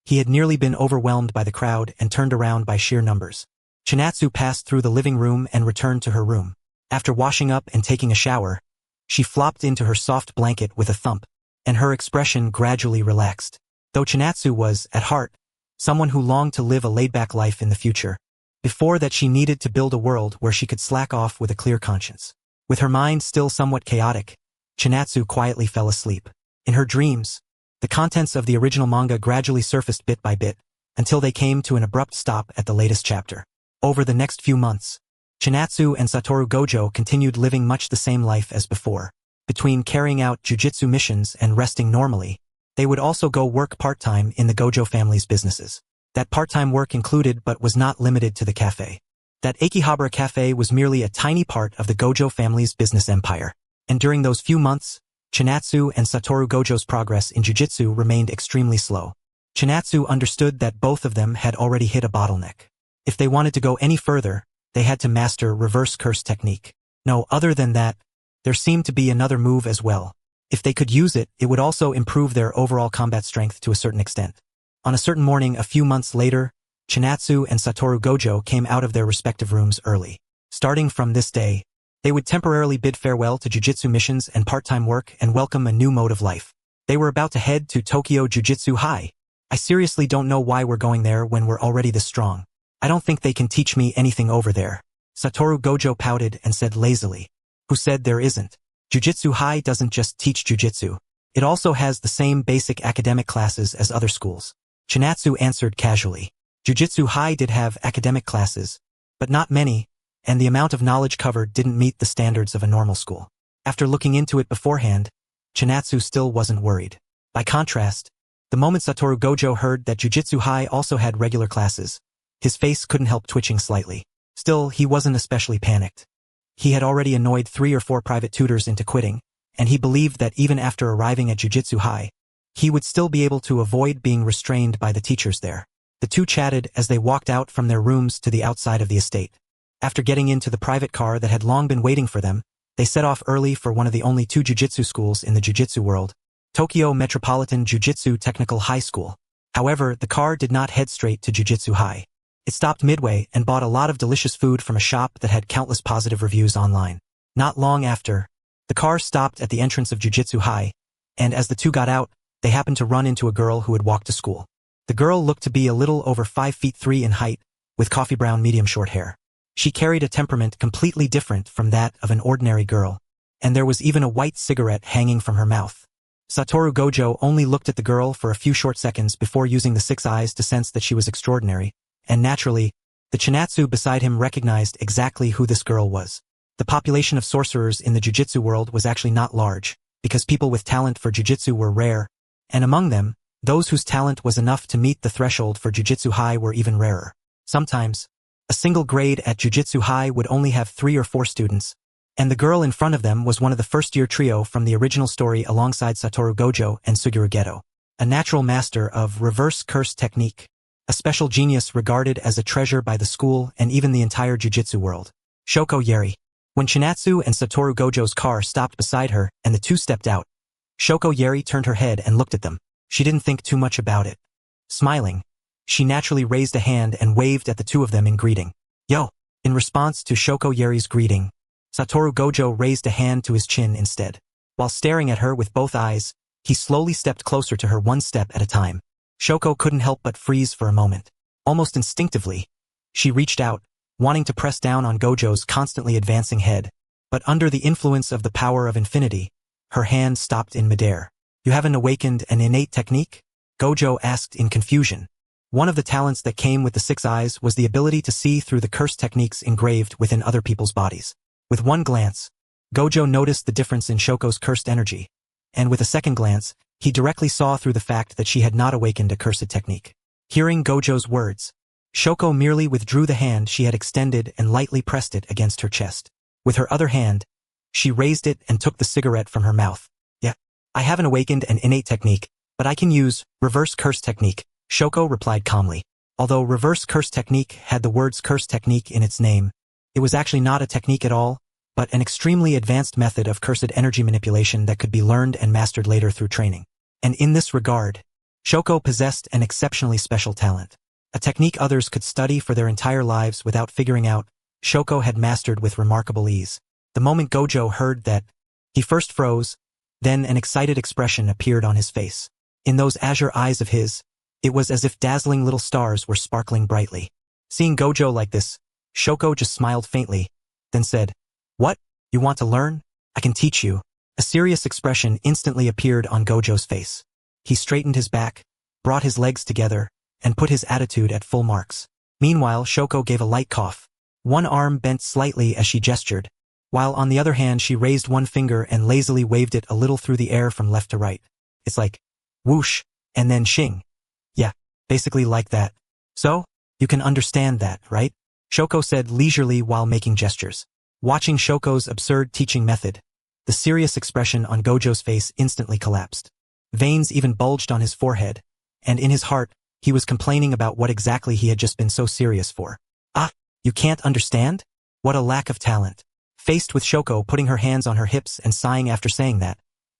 he had nearly been overwhelmed by the crowd and turned around by sheer numbers. Chinatsu passed through the living room and returned to her room. After washing up and taking a shower, she flopped into her soft blanket with a thump, and her expression gradually relaxed. Though Chinatsu was, at heart, someone who longed to live a laid-back life in the future, before that she needed to build a world where she could slack off with a clear conscience. With her mind still somewhat chaotic, Chinatsu quietly fell asleep. In her dreams, the contents of the original manga gradually surfaced bit by bit, until they came to an abrupt stop at the latest chapter. Over the next few months, Chinatsu and Satoru Gojo continued living much the same life as before. Between carrying out jujitsu missions and resting normally, they would also go work part-time in the Gojo family's businesses. That part-time work included but was not limited to the cafe. That Akihabara cafe was merely a tiny part of the Gojo family's business empire. And during those few months, Chinatsu and Satoru Gojo's progress in jujitsu remained extremely slow. Chinatsu understood that both of them had already hit a bottleneck. If they wanted to go any further, they had to master reverse curse technique. No, other than that, there seemed to be another move as well. If they could use it, it would also improve their overall combat strength to a certain extent. On a certain morning a few months later, Chinatsu and Satoru Gojo came out of their respective rooms early. Starting from this day, they would temporarily bid farewell to jujitsu missions and part-time work and welcome a new mode of life. They were about to head to Tokyo Jujitsu High. I seriously don't know why we're going there when we're already this strong. I don't think they can teach me anything over there. Satoru Gojo pouted and said lazily. Who said there isn't? Jujitsu High doesn't just teach jujitsu. It also has the same basic academic classes as other schools. Chinatsu answered casually. Jujitsu High did have academic classes, but not many, and the amount of knowledge covered didn't meet the standards of a normal school. After looking into it beforehand, Chinatsu still wasn't worried. By contrast, the moment Satoru Gojo heard that Jujitsu High also had regular classes, his face couldn't help twitching slightly. Still, he wasn't especially panicked. He had already annoyed 3 or 4 private tutors into quitting, and he believed that even after arriving at Jujitsu High, he would still be able to avoid being restrained by the teachers there. The two chatted as they walked out from their rooms to the outside of the estate. After getting into the private car that had long been waiting for them, they set off early for one of the only 2 jujitsu schools in the jujitsu world, Tokyo Metropolitan Jujitsu Technical High School. However, the car did not head straight to Jujitsu High. It stopped midway and bought a lot of delicious food from a shop that had countless positive reviews online. Not long after, the car stopped at the entrance of Jujitsu High, and as the two got out, they happened to run into a girl who had walked to school. The girl looked to be a little over 5'3" in height, with coffee brown medium short hair. She carried a temperament completely different from that of an ordinary girl, and there was even a white cigarette hanging from her mouth. Satoru Gojo only looked at the girl for a few short seconds before using the 6 eyes to sense that she was extraordinary, and naturally, the Chinatsu beside him recognized exactly who this girl was. The population of sorcerers in the jujitsu world was actually not large, because people with talent for jujitsu were rare, and among them, those whose talent was enough to meet the threshold for Jujitsu High were even rarer. Sometimes, a single grade at Jujutsu High would only have 3 or 4 students, and the girl in front of them was one of the first-year trio from the original story alongside Satoru Gojo and Suguru Geto, a natural master of reverse curse technique, a special genius regarded as a treasure by the school and even the entire jujitsu world. Shoko Yeri. When Chinatsu and Satoru Gojo's car stopped beside her and the two stepped out, Shoko Yeri turned her head and looked at them. She didn't think too much about it. Smiling, she naturally raised a hand and waved at the two of them in greeting. Yo! In response to Shoko Yeri's greeting, Satoru Gojo raised a hand to his chin instead. While staring at her with both eyes, he slowly stepped closer to her one step at a time. Shoko couldn't help but freeze for a moment. Almost instinctively, she reached out, wanting to press down on Gojo's constantly advancing head. But under the influence of the power of infinity, her hand stopped in midair. You haven't awakened an innate technique? Gojo asked in confusion. One of the talents that came with the 6 eyes was the ability to see through the curse techniques engraved within other people's bodies. With one glance, Gojo noticed the difference in Shoko's cursed energy, and with a second glance, he directly saw through the fact that she had not awakened a cursed technique. Hearing Gojo's words, Shoko merely withdrew the hand she had extended and lightly pressed it against her chest. With her other hand, she raised it and took the cigarette from her mouth. Yeah, I haven't awakened an innate technique, but I can use reverse curse technique, Shoko replied calmly. Although reverse curse technique had the words curse technique in its name, it was actually not a technique at all, but an extremely advanced method of cursed energy manipulation that could be learned and mastered later through training. And in this regard, Shoko possessed an exceptionally special talent. A technique others could study for their entire lives without figuring out, Shoko had mastered with remarkable ease. The moment Gojo heard that, he first froze, then an excited expression appeared on his face. In those azure eyes of his, it was as if dazzling little stars were sparkling brightly. Seeing Gojo like this, Shoko just smiled faintly, then said, "What? You want to learn? I can teach you." A serious expression instantly appeared on Gojo's face. He straightened his back, brought his legs together, and put his attitude at full marks. Meanwhile, Shoko gave a light cough. One arm bent slightly as she gestured, while on the other hand she raised one finger and lazily waved it a little through the air from left to right. It's like, whoosh, and then shing. Yeah, basically like that. So, you can understand that, right? Shoko said leisurely while making gestures. Watching Shoko's absurd teaching method, the serious expression on Gojo's face instantly collapsed. Veins even bulged on his forehead, and in his heart, he was complaining about what exactly he had just been so serious for. Ah, you can't understand? What a lack of talent. Faced with Shoko putting her hands on her hips and sighing after saying that,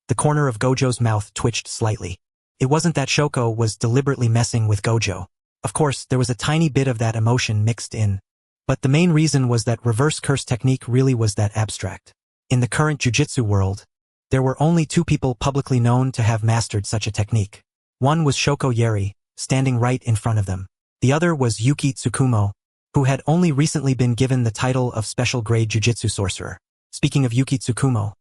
the corner of Gojo's mouth twitched slightly. It wasn't that Shoko was deliberately messing with Gojo. Of course, there was a tiny bit of that emotion mixed in. But the main reason was that reverse curse technique really was that abstract. In the current jujitsu world, there were only 2 people publicly known to have mastered such a technique. One was Shoko Yeri, standing right in front of them. The other was Yuki Tsukumo, who had only recently been given the title of special grade jujitsu sorcerer. Speaking of Yuki Tsukumo,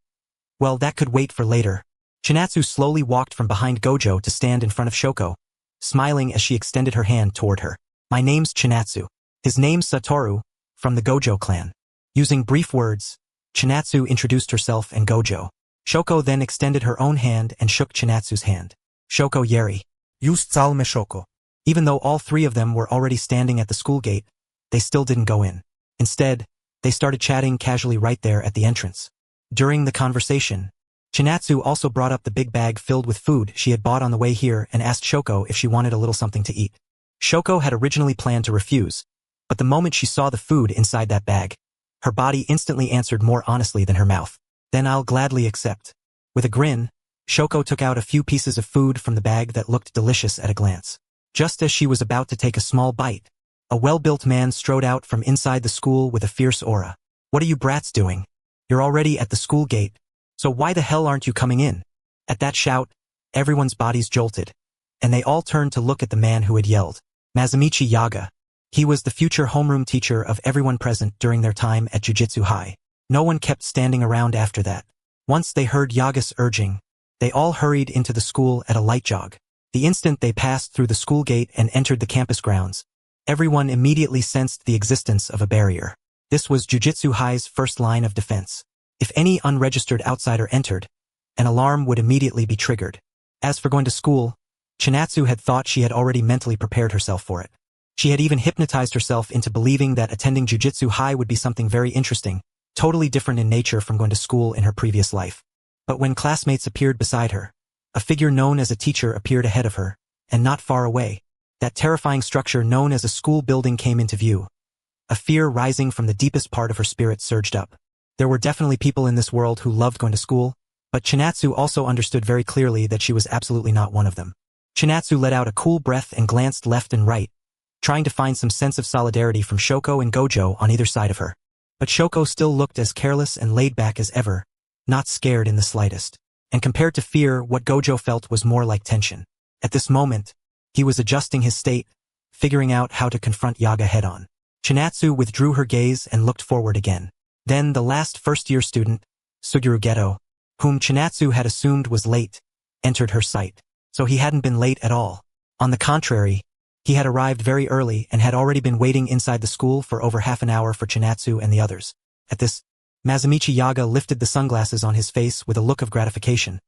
well, that could wait for later. Chinatsu slowly walked from behind Gojo to stand in front of Shoko, smiling as she extended her hand toward her. My name's Chinatsu. His name's Satoru, from the Gojo clan. Using brief words, Chinatsu introduced herself and Gojo. Shoko then extended her own hand and shook Chinatsu's hand. Shoko Yeri. Use Tsalme Shoko. Even though all 3 of them were already standing at the school gate, they still didn't go in. Instead, they started chatting casually right there at the entrance. During the conversation, Chinatsu also brought up the big bag filled with food she had bought on the way here and asked Shoko if she wanted a little something to eat. Shoko had originally planned to refuse, but the moment she saw the food inside that bag, her body instantly answered more honestly than her mouth. Then I'll gladly accept. With a grin, Shoko took out a few pieces of food from the bag that looked delicious at a glance. Just as she was about to take a small bite, a well-built man strode out from inside the school with a fierce aura. What are you brats doing? You're already at the school gate, so why the hell aren't you coming in? At that shout, everyone's bodies jolted, and they all turned to look at the man who had yelled. Masamichi Yaga. He was the future homeroom teacher of everyone present during their time at Jujutsu High. No one kept standing around after that. Once they heard Yaga's urging, they all hurried into the school at a light jog. The instant they passed through the school gate and entered the campus grounds, everyone immediately sensed the existence of a barrier. This was Jujutsu High's first line of defense. If any unregistered outsider entered, an alarm would immediately be triggered. As for going to school, Chinatsu had thought she had already mentally prepared herself for it. She had even hypnotized herself into believing that attending Jujutsu High would be something very interesting, totally different in nature from going to school in her previous life. But when classmates appeared beside her, a figure known as a teacher appeared ahead of her, and not far away, that terrifying structure known as a school building came into view. A fear rising from the deepest part of her spirit surged up. There were definitely people in this world who loved going to school, but Chinatsu also understood very clearly that she was absolutely not one of them. Chinatsu let out a cool breath and glanced left and right, trying to find some sense of solidarity from Shoko and Gojo on either side of her. But Shoko still looked as careless and laid back as ever, not scared in the slightest. And compared to fear, what Gojo felt was more like tension. At this moment, he was adjusting his state, figuring out how to confront Yaga head-on. Chinatsu withdrew her gaze and looked forward again. Then the last first-year student, Suguru Geto, whom Chinatsu had assumed was late, entered her sight. So he hadn't been late at all. On the contrary, he had arrived very early and had already been waiting inside the school for over half an hour for Chinatsu and the others. At this, Masamichi Yaga lifted the sunglasses on his face with a look of gratification,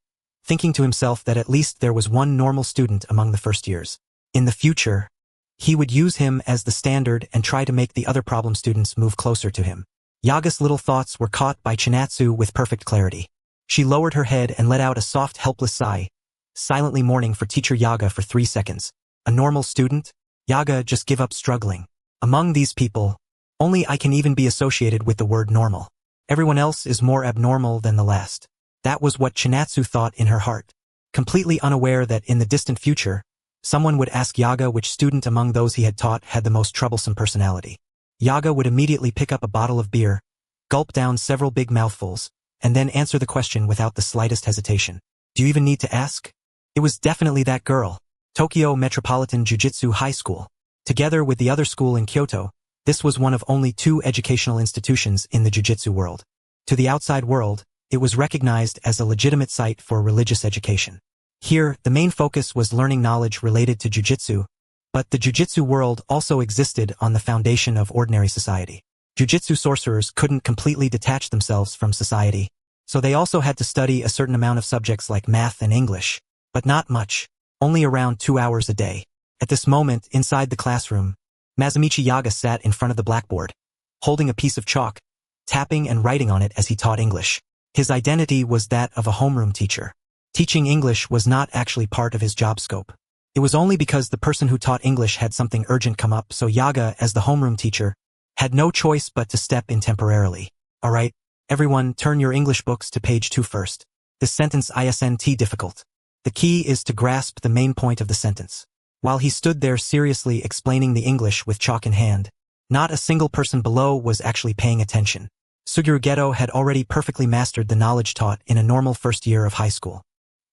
thinking to himself that at least there was one normal student among the first years. In the future, he would use him as the standard and try to make the other problem students move closer to him. Yaga's little thoughts were caught by Chinatsu with perfect clarity. She lowered her head and let out a soft, helpless sigh, silently mourning for teacher Yaga for 3 seconds. A normal student? Yaga, just give up struggling. Among these people, only I can even be associated with the word normal. Everyone else is more abnormal than the last. That was what Chinatsu thought in her heart, completely unaware that in the distant future, someone would ask Yaga which student among those he had taught had the most troublesome personality. Yaga would immediately pick up a bottle of beer, gulp down several big mouthfuls, and then answer the question without the slightest hesitation. Do you even need to ask? It was definitely that girl. Tokyo Metropolitan Jujutsu High School. Together with the other school in Kyoto, this was one of only 2 educational institutions in the jujutsu world. To the outside world, it was recognized as a legitimate site for religious education. Here, the main focus was learning knowledge related to jujutsu, but the jujutsu world also existed on the foundation of ordinary society. Jujutsu sorcerers couldn't completely detach themselves from society, so they also had to study a certain amount of subjects like math and English, but not much. Only around 2 hours a day. At this moment, inside the classroom, Masamichi Yaga sat in front of the blackboard, holding a piece of chalk, tapping and writing on it as he taught English. His identity was that of a homeroom teacher. Teaching English was not actually part of his job scope. It was only because the person who taught English had something urgent come up, so Yaga, as the homeroom teacher, had no choice but to step in temporarily. Alright, everyone turn your English books to page 2 first. This sentence isn't difficult. The key is to grasp the main point of the sentence. While he stood there seriously explaining the English with chalk in hand, not a single person below was actually paying attention. Suguru Geto had already perfectly mastered the knowledge taught in a normal first year of high school.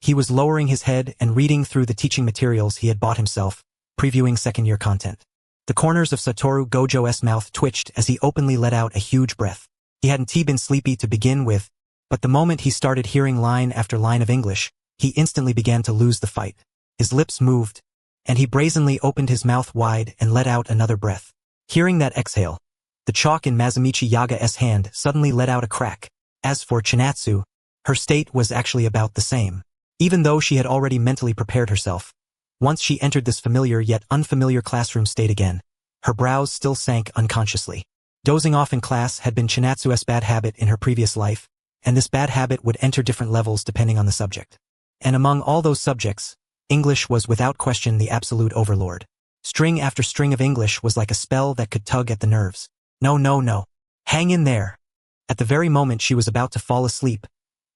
He was lowering his head and reading through the teaching materials he had bought himself, previewing second-year content. The corners of Satoru Gojo's mouth twitched as he openly let out a huge breath. He hadn't been sleepy to begin with, but the moment he started hearing line after line of English, he instantly began to lose the fight. His lips moved, and he brazenly opened his mouth wide and let out another breath. Hearing that exhale, the chalk in Masamichi Yaga's hand suddenly let out a crack. As for Chinatsu, her state was actually about the same. Even though she had already mentally prepared herself, once she entered this familiar yet unfamiliar classroom state again, her brows still sank unconsciously. Dozing off in class had been Chinatsu's bad habit in her previous life, and this bad habit would enter different levels depending on the subject. And among all those subjects, English was without question the absolute overlord. String after string of English was like a spell that could tug at the nerves. No. Hang in there. At the very moment she was about to fall asleep,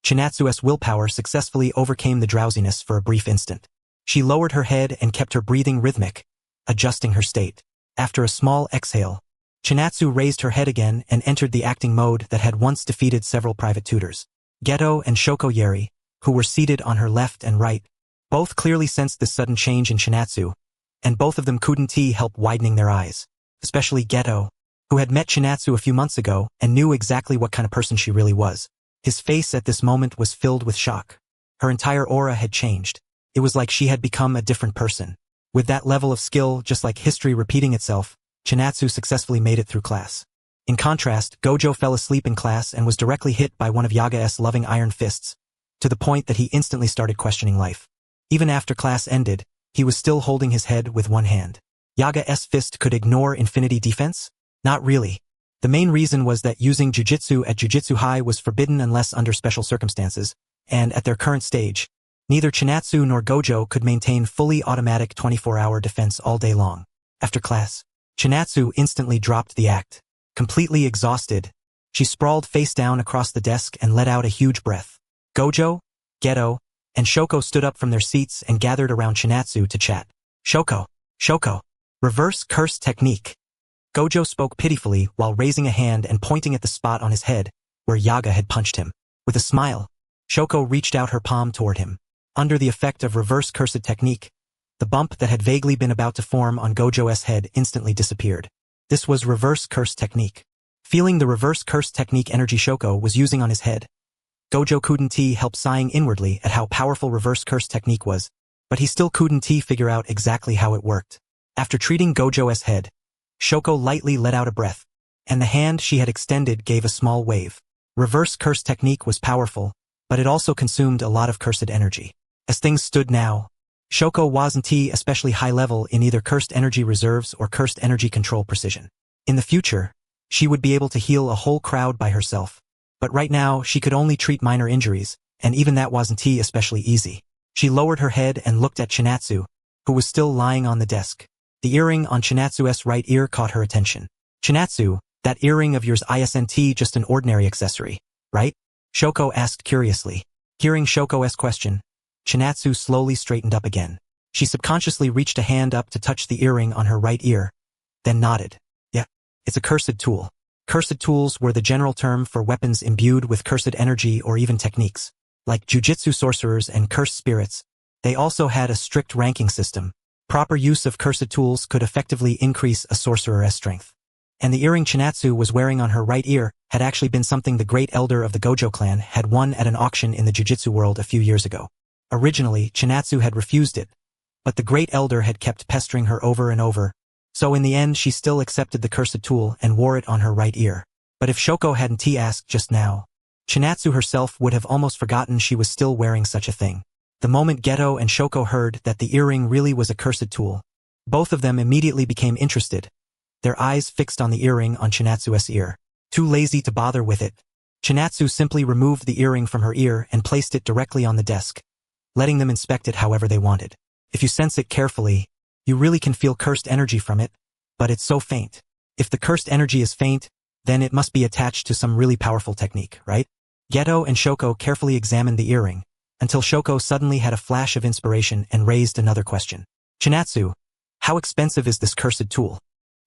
Chinatsu's willpower successfully overcame the drowsiness for a brief instant. She lowered her head and kept her breathing rhythmic, adjusting her state. After a small exhale, Chinatsu raised her head again and entered the acting mode that had once defeated several private tutors. Geto and Shoko Yeri, who were seated on her left and right, both clearly sensed this sudden change in Chinatsu, and both of them couldn't help widening their eyes, especially Geto, who had met Chinatsu a few months ago and knew exactly what kind of person she really was. His face at this moment was filled with shock. Her entire aura had changed. It was like she had become a different person. With that level of skill, just like history repeating itself, Chinatsu successfully made it through class. In contrast, Gojo fell asleep in class and was directly hit by one of Yaga's loving iron fists, to the point that he instantly started questioning life. Even after class ended, he was still holding his head with one hand. Yaga's fist could ignore infinity defense? Not really. The main reason was that using jujitsu at Jujutsu High was forbidden unless under special circumstances, and at their current stage, neither Chinatsu nor Gojo could maintain fully automatic 24-hour defense all day long. After class, Chinatsu instantly dropped the act. Completely exhausted, she sprawled face down across the desk and let out a huge breath. Gojo, Geto, and Shoko stood up from their seats and gathered around Chinatsu to chat. Shoko, reverse curse technique. Gojo spoke pitifully while raising a hand and pointing at the spot on his head where Yaga had punched him. With a smile, Shoko reached out her palm toward him. Under the effect of reverse cursed technique, the bump that had vaguely been about to form on Gojo's head instantly disappeared. This was reverse curse technique. Feeling the reverse curse technique energy Shoko was using on his head, Gojo couldn't help sighing inwardly at how powerful reverse curse technique was, but he still couldn't figure out exactly how it worked. After treating Gojo's head, Shoko lightly let out a breath, and the hand she had extended gave a small wave. Reverse curse technique was powerful, but it also consumed a lot of cursed energy. As things stood now, Shoko wasn't especially high level in either cursed energy reserves or cursed energy control precision. In the future, she would be able to heal a whole crowd by herself, but right now she could only treat minor injuries, and even that wasn't especially easy. She lowered her head and looked at Chinatsu, who was still lying on the desk. The earring on Chinatsu's right ear caught her attention. Chinatsu, that earring of yours isn't just an ordinary accessory, right? Shoko asked curiously. Hearing Shoko's question, Chinatsu slowly straightened up again. She subconsciously reached a hand up to touch the earring on her right ear, then nodded. Yeah, it's a cursed tool. Cursed tools were the general term for weapons imbued with cursed energy or even techniques. Like jujitsu sorcerers and cursed spirits, they also had a strict ranking system. Proper use of cursed tools could effectively increase a sorcerer's strength. And the earring Chinatsu was wearing on her right ear had actually been something the great elder of the Gojo clan had won at an auction in the jujitsu world a few years ago. Originally, Chinatsu had refused it, but the great elder had kept pestering her over and over, so in the end she still accepted the cursed tool and wore it on her right ear. But if Shoko hadn't asked just now, Chinatsu herself would have almost forgotten she was still wearing such a thing. The moment Geto and Shoko heard that the earring really was a cursed tool, both of them immediately became interested, their eyes fixed on the earring on Chinatsu's ear. Too lazy to bother with it, Chinatsu simply removed the earring from her ear and placed it directly on the desk, letting them inspect it however they wanted. If you sense it carefully, you really can feel cursed energy from it, but it's so faint. If the cursed energy is faint, then it must be attached to some really powerful technique, right? Geto and Shoko carefully examined the earring, until Shoko suddenly had a flash of inspiration and raised another question. Chinatsu, how expensive is this cursed tool?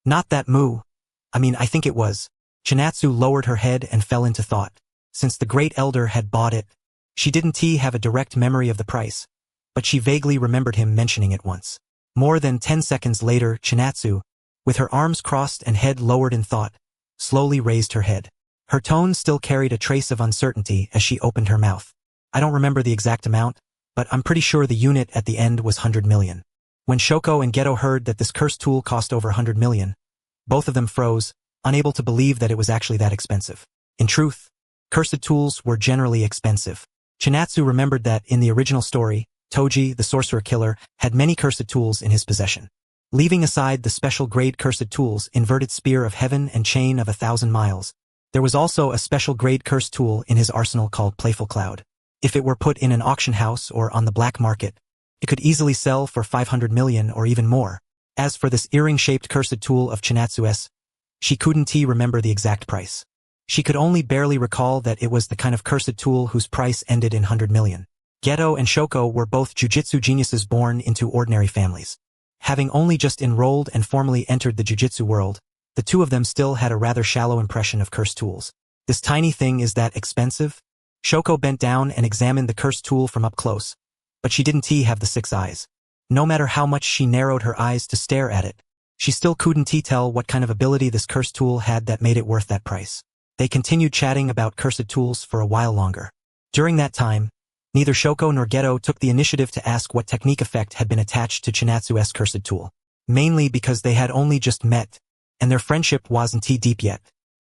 Not that I think it was. Chinatsu lowered her head and fell into thought. Since the great elder had bought it, she didn't have a direct memory of the price, but she vaguely remembered him mentioning it once. More than 10 seconds later, Chinatsu, with her arms crossed and head lowered in thought, slowly raised her head. Her tone still carried a trace of uncertainty as she opened her mouth. I don't remember the exact amount, but I'm pretty sure the unit at the end was 100 million. When Shoko and Geto heard that this cursed tool cost over 100 million, both of them froze, unable to believe that it was actually that expensive. In truth, cursed tools were generally expensive. Chinatsu remembered that in the original story, Toji, the sorcerer killer, had many cursed tools in his possession. Leaving aside the special grade cursed tools, Inverted Spear of Heaven and Chain of 1,000 Miles, there was also a special grade cursed tool in his arsenal called Playful Cloud. If it were put in an auction house or on the black market, it could easily sell for 500 million or even more. As for this earring-shaped cursed tool of Chinatsu's, she couldn't remember the exact price. She could only barely recall that it was the kind of cursed tool whose price ended in 100 million. Geto and Shoko were both jujitsu geniuses born into ordinary families. Having only just enrolled and formally entered the jujitsu world, the two of them still had a rather shallow impression of cursed tools. This tiny thing is that expensive? Shoko bent down and examined the cursed tool from up close, but she didn't have the 6 eyes. No matter how much she narrowed her eyes to stare at it, she still couldn't tell what kind of ability this cursed tool had that made it worth that price. They continued chatting about cursed tools for a while longer. During that time, neither Shoko nor Geto took the initiative to ask what technique effect had been attached to Chinatsu's cursed tool. Mainly because they had only just met, and their friendship wasn't deep yet.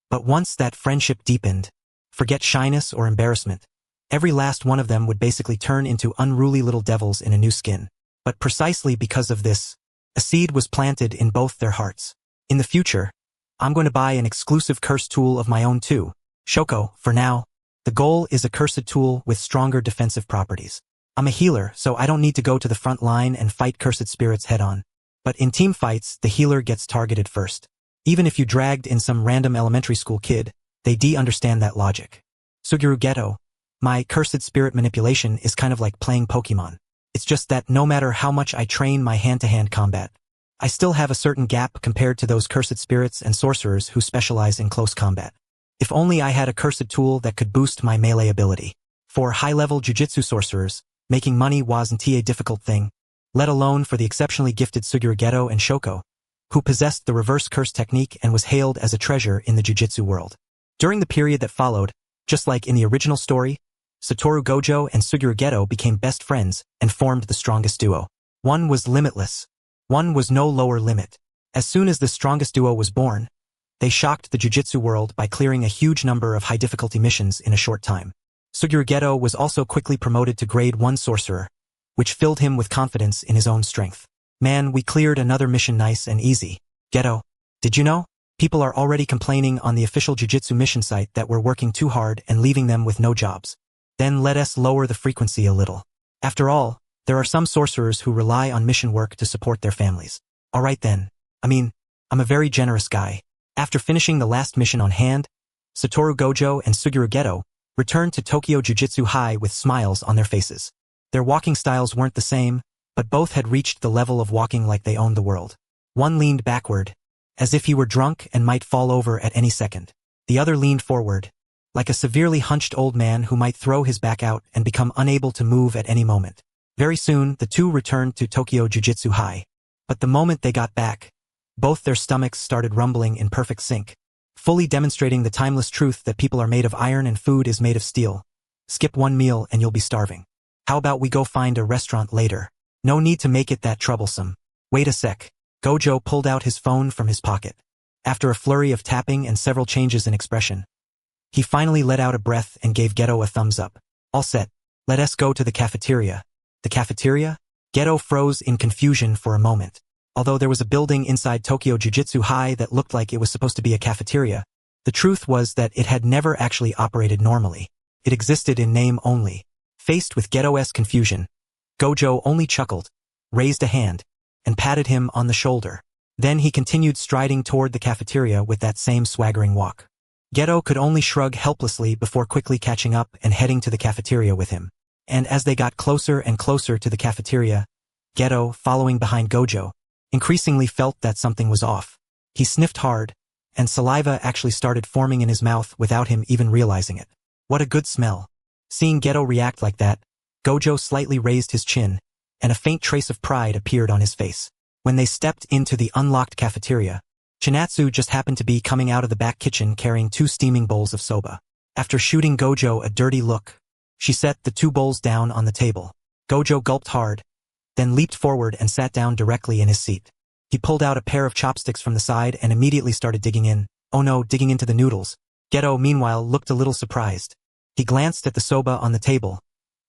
But once that friendship deepened, forget shyness or embarrassment, every last one of them would basically turn into unruly little devils in a new skin. But precisely because of this, A seed was planted in both their hearts. In the future, I'm going to buy an exclusive curse tool of my own too. Shoko, for now, the goal is a cursed tool with stronger defensive properties. I'm a healer, so I don't need to go to the front line and fight cursed spirits head-on. But in team fights, the healer gets targeted first. Even if you dragged in some random elementary school kid, they understand that logic. Suguru Geto, my cursed spirit manipulation is kind of like playing Pokemon. It's just that no matter how much I train my hand-to-hand combat, I still have a certain gap compared to those cursed spirits and sorcerers who specialize in close combat. If only I had a cursed tool that could boost my melee ability. For high-level jujitsu sorcerers, making money wasn't a difficult thing, let alone for the exceptionally gifted Suguru Geto and Shoko, who possessed the reverse curse technique and was hailed as a treasure in the jujitsu world. During the period that followed, just like in the original story, Satoru Gojo and Suguru Geto became best friends and formed the strongest duo. One was limitless. One was no lower limit. As soon as the strongest duo was born, they shocked the jujitsu world by clearing a huge number of high-difficulty missions in a short time. Suguru Geto was also quickly promoted to Grade 1 Sorcerer, which filled him with confidence in his own strength. Man, we cleared another mission nice and easy. Geto, did you know? People are already complaining on the official jujitsu mission site that we're working too hard and leaving them with no jobs. Then let us lower the frequency a little. After all, there are some sorcerers who rely on mission work to support their families. Alright then. I'm a very generous guy. After finishing the last mission on hand, Satoru Gojo and Suguru Geto returned to Tokyo Jujutsu High with smiles on their faces. Their walking styles weren't the same, but both had reached the level of walking like they owned the world. One leaned backward, as if he were drunk and might fall over at any second. The other leaned forward, like a severely hunched old man who might throw his back out and become unable to move at any moment. Very soon, the two returned to Tokyo Jujutsu High. But the moment they got back, both their stomachs started rumbling in perfect sync, fully demonstrating the timeless truth that people are made of iron and food is made of steel. Skip one meal and you'll be starving. How about we go find a restaurant later? No need to make it that troublesome. Wait a sec. Gojo pulled out his phone from his pocket. After a flurry of tapping and several changes in expression, he finally let out a breath and gave Geto a thumbs up. All set. Let us go to the cafeteria. The cafeteria? Geto froze in confusion for a moment. Although there was a building inside Tokyo Jujutsu High that looked like it was supposed to be a cafeteria, the truth was that it had never actually operated normally. It existed in name only. Faced with Geto's confusion, Gojo only chuckled, raised a hand, and patted him on the shoulder. Then he continued striding toward the cafeteria with that same swaggering walk. Geto could only shrug helplessly before quickly catching up and heading to the cafeteria with him. And as they got closer and closer to the cafeteria, Geto, following behind Gojo, increasingly felt that something was off. He sniffed hard, and saliva actually started forming in his mouth without him even realizing it. What a good smell. Seeing Geto react like that, Gojo slightly raised his chin, and a faint trace of pride appeared on his face. When they stepped into the unlocked cafeteria, Chinatsu just happened to be coming out of the back kitchen carrying 2 steaming bowls of soba. After shooting Gojo a dirty look, she set the 2 bowls down on the table. Gojo gulped hard, then leaped forward and sat down directly in his seat. He pulled out a pair of chopsticks from the side and immediately started digging into the noodles. Geto, meanwhile, looked a little surprised. He glanced at the soba on the table,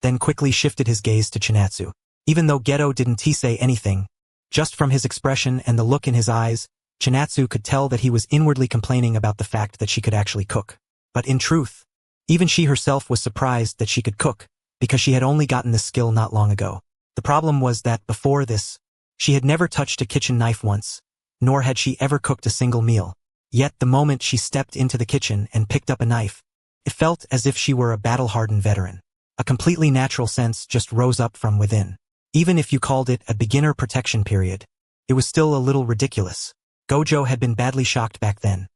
then quickly shifted his gaze to Chinatsu. Even though Geto didn't say anything, just from his expression and the look in his eyes, Chinatsu could tell that he was inwardly complaining about the fact that she could actually cook. But in truth, even she herself was surprised that she could cook, because she had only gotten this skill not long ago. The problem was that before this, she had never touched a kitchen knife once, nor had she ever cooked a single meal. Yet the moment she stepped into the kitchen and picked up a knife, it felt as if she were a battle-hardened veteran. A completely natural sense just rose up from within. Even if you called it a beginner protection period, it was still a little ridiculous. Gojo had been badly shocked back then.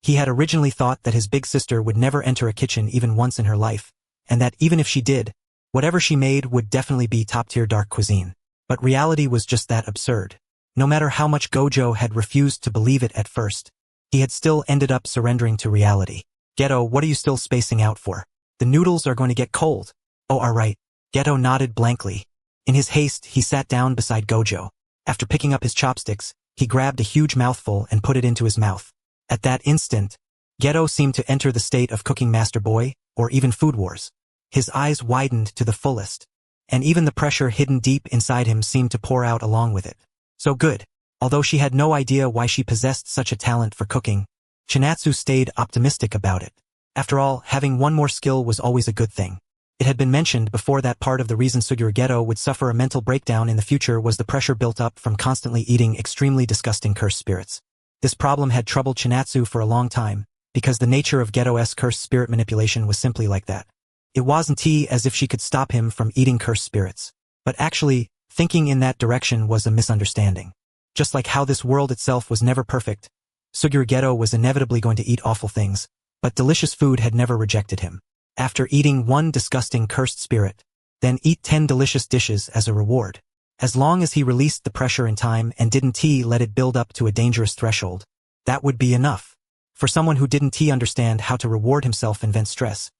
He had originally thought that his big sister would never enter a kitchen even once in her life, and that even if she did, whatever she made would definitely be top-tier dark cuisine. But reality was just that absurd. No matter how much Gojo had refused to believe it at first, he had still ended up surrendering to reality. Geto, what are you still spacing out for? The noodles are going to get cold. Oh, all right. Geto nodded blankly. In his haste, he sat down beside Gojo. After picking up his chopsticks, he grabbed a huge mouthful and put it into his mouth. At that instant, Geto seemed to enter the state of Cooking Master Boy, or even Food Wars. His eyes widened to the fullest, and even the pressure hidden deep inside him seemed to pour out along with it. So good. Although she had no idea why she possessed such a talent for cooking, Chinatsu stayed optimistic about it. After all, having one more skill was always a good thing. It had been mentioned before that part of the reason Suguru Geto would suffer a mental breakdown in the future was the pressure built up from constantly eating extremely disgusting cursed spirits. This problem had troubled Chinatsu for a long time, because the nature of Geto's cursed spirit manipulation was simply like that. It wasn't as if she could stop him from eating cursed spirits. But actually, thinking in that direction was a misunderstanding. Just like how this world itself was never perfect, Suguru Geto was inevitably going to eat awful things, but delicious food had never rejected him. After eating one disgusting cursed spirit, then eat 10 delicious dishes as a reward. As long as he released the pressure in time and didn't let it build up to a dangerous threshold, that would be enough. For someone who didn't understand how to reward himself and vent stress,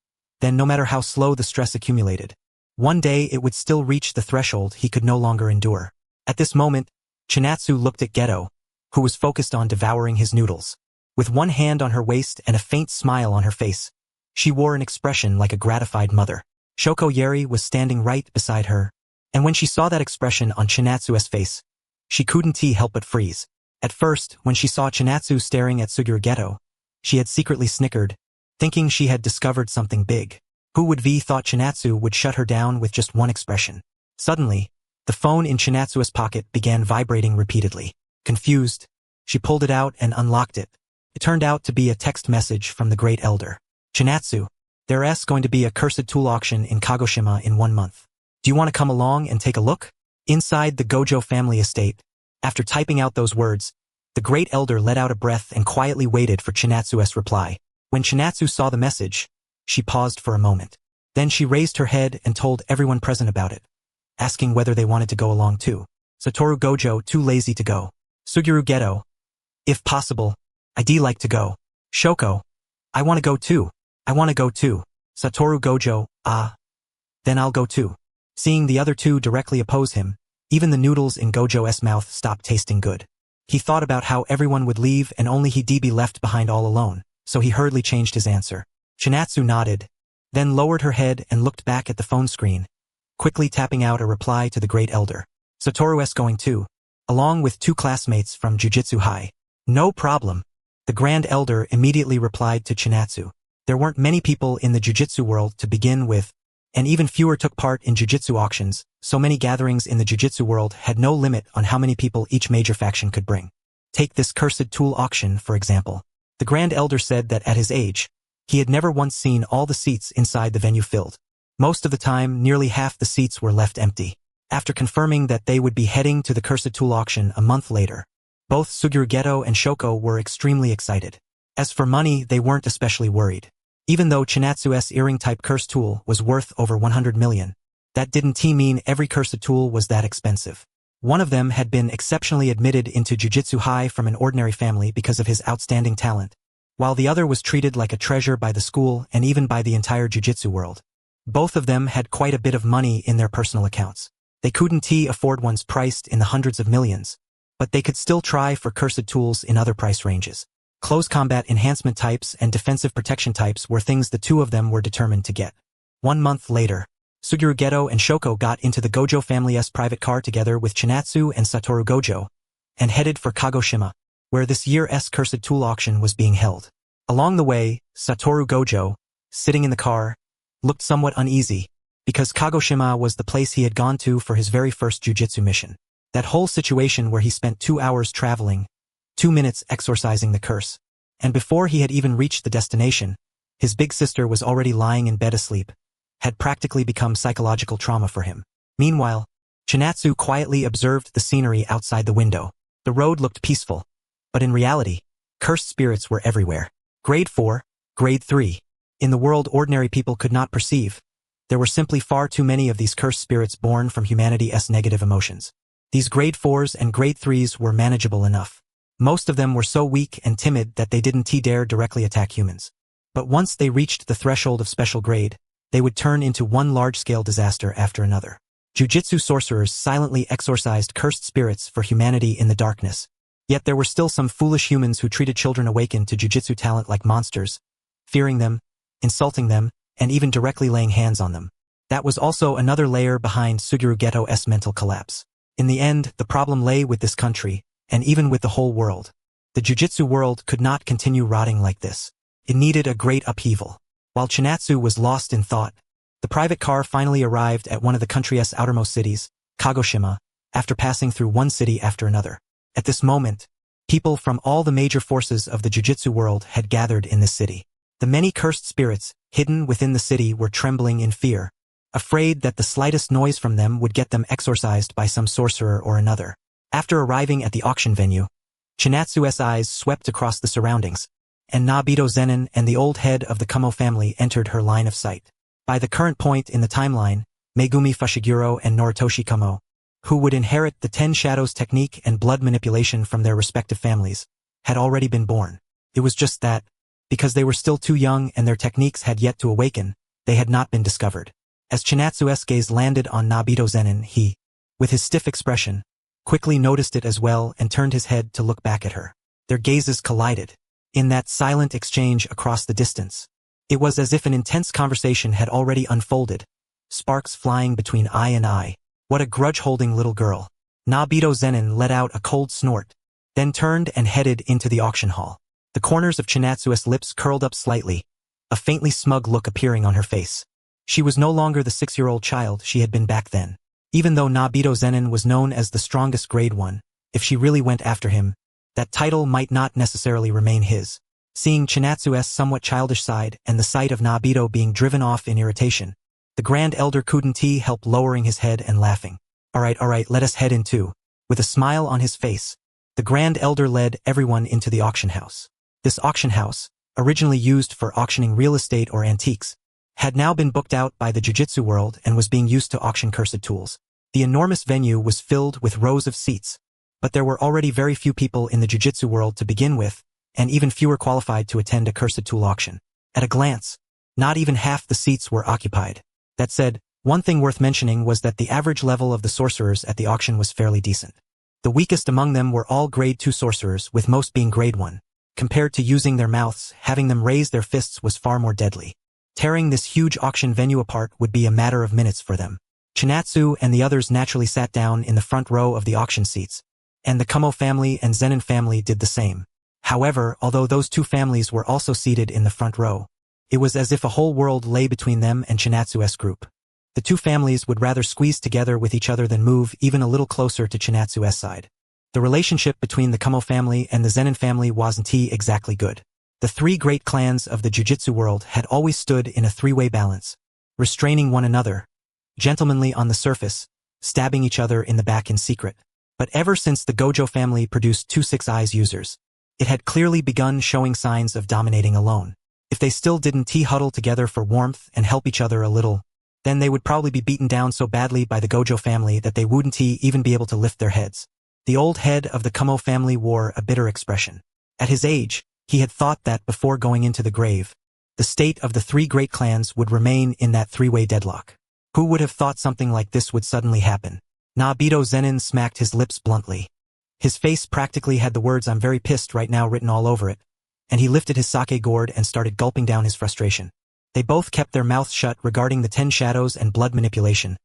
then no matter how slow the stress accumulated, one day it would still reach the threshold he could no longer endure. At this moment, Chinatsu looked at Geto, who was focused on devouring his noodles. With one hand on her waist and a faint smile on her face, she wore an expression like a gratified mother. Shoko Yeri was standing right beside her, and when she saw that expression on Chinatsu's face, she couldn't help but freeze. At first, when she saw Chinatsu staring at Suguru Geto, she had secretly snickered, thinking she had discovered something big. Who would have thought Chinatsu would shut her down with just one expression? Suddenly, the phone in Chinatsu's pocket began vibrating repeatedly. Confused, she pulled it out and unlocked it. It turned out to be a text message from the Great Elder. Chinatsu, there's going to be a cursed tool auction in Kagoshima in 1 month. Do you want to come along and take a look? Inside the Gojo family estate, after typing out those words, the Great Elder let out a breath and quietly waited for Chinatsu's reply. When Chinatsu saw the message, she paused for a moment. Then she raised her head and told everyone present about it, asking whether they wanted to go along too. Satoru Gojo, too lazy to go. Suguru Geto, if possible, I'd like to go. Shoko, I want to go too. I want to go too. Satoru Gojo, then I'll go too. Seeing the other two directly oppose him, even the noodles in Gojo's mouth stopped tasting good. He thought about how everyone would leave and only he'd be left behind all alone, so he hurriedly changed his answer. Chinatsu nodded, then lowered her head and looked back at the phone screen, quickly tapping out a reply to the Great Elder. Satoru's going too, along with 2 classmates from Jujutsu High. No problem. The Grand Elder immediately replied to Chinatsu. There weren't many people in the Jujutsu world to begin with, and even fewer took part in Jujutsu auctions, so many gatherings in the Jujutsu world had no limit on how many people each major faction could bring. Take this cursed tool auction, for example. The Grand Elder said that at his age, he had never once seen all the seats inside the venue filled. Most of the time, nearly half the seats were left empty. After confirming that they would be heading to the cursed tool auction a month later, both Suguru Geto and Shoko were extremely excited. As for money, they weren't especially worried. Even though Chinatsu's earring-type cursed tool was worth over 100 million, that didn't mean every cursed tool was that expensive. One of them had been exceptionally admitted into Jujutsu High from an ordinary family because of his outstanding talent, while the other was treated like a treasure by the school and even by the entire Jujutsu world. Both of them had quite a bit of money in their personal accounts. They couldn't afford ones priced in the hundreds of millions, but they could still try for cursed tools in other price ranges. Close combat enhancement types and defensive protection types were things the two of them were determined to get. 1 month later, Suguru Geto and Shoko got into the Gojo family's private car together with Chinatsu and Satoru Gojo, and headed for Kagoshima, where this year's cursed tool auction was being held. Along the way, Satoru Gojo, sitting in the car, looked somewhat uneasy, because Kagoshima was the place he had gone to for his very first jujitsu mission. That whole situation where he spent 2 hours traveling, 2 minutes exorcising the curse, and before he had even reached the destination, his big sister was already lying in bed asleep, had practically become psychological trauma for him. Meanwhile, Chinatsu quietly observed the scenery outside the window. The road looked peaceful, but in reality, cursed spirits were everywhere. Grade 4, Grade 3. In the world ordinary people could not perceive, there were simply far too many of these cursed spirits born from humanity's negative emotions. These Grade 4s and Grade 3s were manageable enough. Most of them were so weak and timid that they didn't dare directly attack humans. But once they reached the threshold of special grade, they would turn into one large-scale disaster after another. Jujutsu sorcerers silently exorcised cursed spirits for humanity in the darkness. Yet there were still some foolish humans who treated children awakened to jujutsu talent like monsters, fearing them, insulting them, and even directly laying hands on them. That was also another layer behind Suguru Geto's mental collapse. In the end, the problem lay with this country, and even with the whole world. The jujitsu world could not continue rotting like this. It needed a great upheaval. While Chinatsu was lost in thought, the private car finally arrived at one of the country's outermost cities, Kagoshima, after passing through one city after another. At this moment, people from all the major forces of the jujitsu world had gathered in this city. The many cursed spirits, hidden within the city, were trembling in fear, afraid that the slightest noise from them would get them exorcised by some sorcerer or another. After arriving at the auction venue, Chinatsu's eyes swept across the surroundings, and Nabito Zenin and the old head of the Kumo family entered her line of sight. By the current point in the timeline, Megumi Fushiguro and Noritoshi Kumo, who would inherit the 10 Shadows technique and blood manipulation from their respective families, had already been born. It was just that, because they were still too young and their techniques had yet to awaken, they had not been discovered. As Chinatsu's gaze landed on Nabito Zenin, he, with his stiff expression, quickly noticed it as well and turned his head to look back at her. Their gazes collided. In that silent exchange across the distance, it was as if an intense conversation had already unfolded, sparks flying between eye and eye. What a grudge-holding little girl. Nabito Zenin let out a cold snort, then turned and headed into the auction hall. The corners of Chinatsu's lips curled up slightly, a faintly smug look appearing on her face. She was no longer the 6-year-old child she had been back then. Even though Nabito Zenin was known as the strongest grade 1, if she really went after him, that title might not necessarily remain his. Seeing Chinatsu's somewhat childish side and the sight of Nabito being driven off in irritation, the Grand Elder Kuden helped lowering his head and laughing. All right, let us head in too. With a smile on his face, the Grand Elder led everyone into the auction house. This auction house, originally used for auctioning real estate or antiques, had now been booked out by the jujitsu world and was being used to auction cursed tools. The enormous venue was filled with rows of seats, but there were already very few people in the jujitsu world to begin with, and even fewer qualified to attend a cursed tool auction. At a glance, not even half the seats were occupied. That said, one thing worth mentioning was that the average level of the sorcerers at the auction was fairly decent. The weakest among them were all grade 2 sorcerers, with most being grade 1. Compared to using their mouths, having them raise their fists was far more deadly. Tearing this huge auction venue apart would be a matter of minutes for them. Chinatsu and the others naturally sat down in the front row of the auction seats, and the Kumo family and Zenin family did the same. However, although those two families were also seated in the front row, it was as if a whole world lay between them and Chinatsu's group. The two families would rather squeeze together with each other than move even a little closer to Chinatsu's side. The relationship between the Kumo family and the Zenin family wasn't exactly good. The three great clans of the jujitsu world had always stood in a three-way balance, restraining one another, gentlemanly on the surface, stabbing each other in the back in secret. But ever since the Gojo family produced 2 Six Eyes users, it had clearly begun showing signs of dominating alone. If they still didn't huddle together for warmth and help each other a little, then they would probably be beaten down so badly by the Gojo family that they wouldn't even be able to lift their heads. The old head of the Kumo family wore a bitter expression. At his age, he had thought that before going into the grave, the state of the three great clans would remain in that three-way deadlock. Who would have thought something like this would suddenly happen? Nabito Zenin smacked his lips bluntly. His face practically had the words "I'm very pissed right now" written all over it, and he lifted his sake gourd and started gulping down his frustration. They both kept their mouths shut regarding the 10 Shadows and blood manipulation,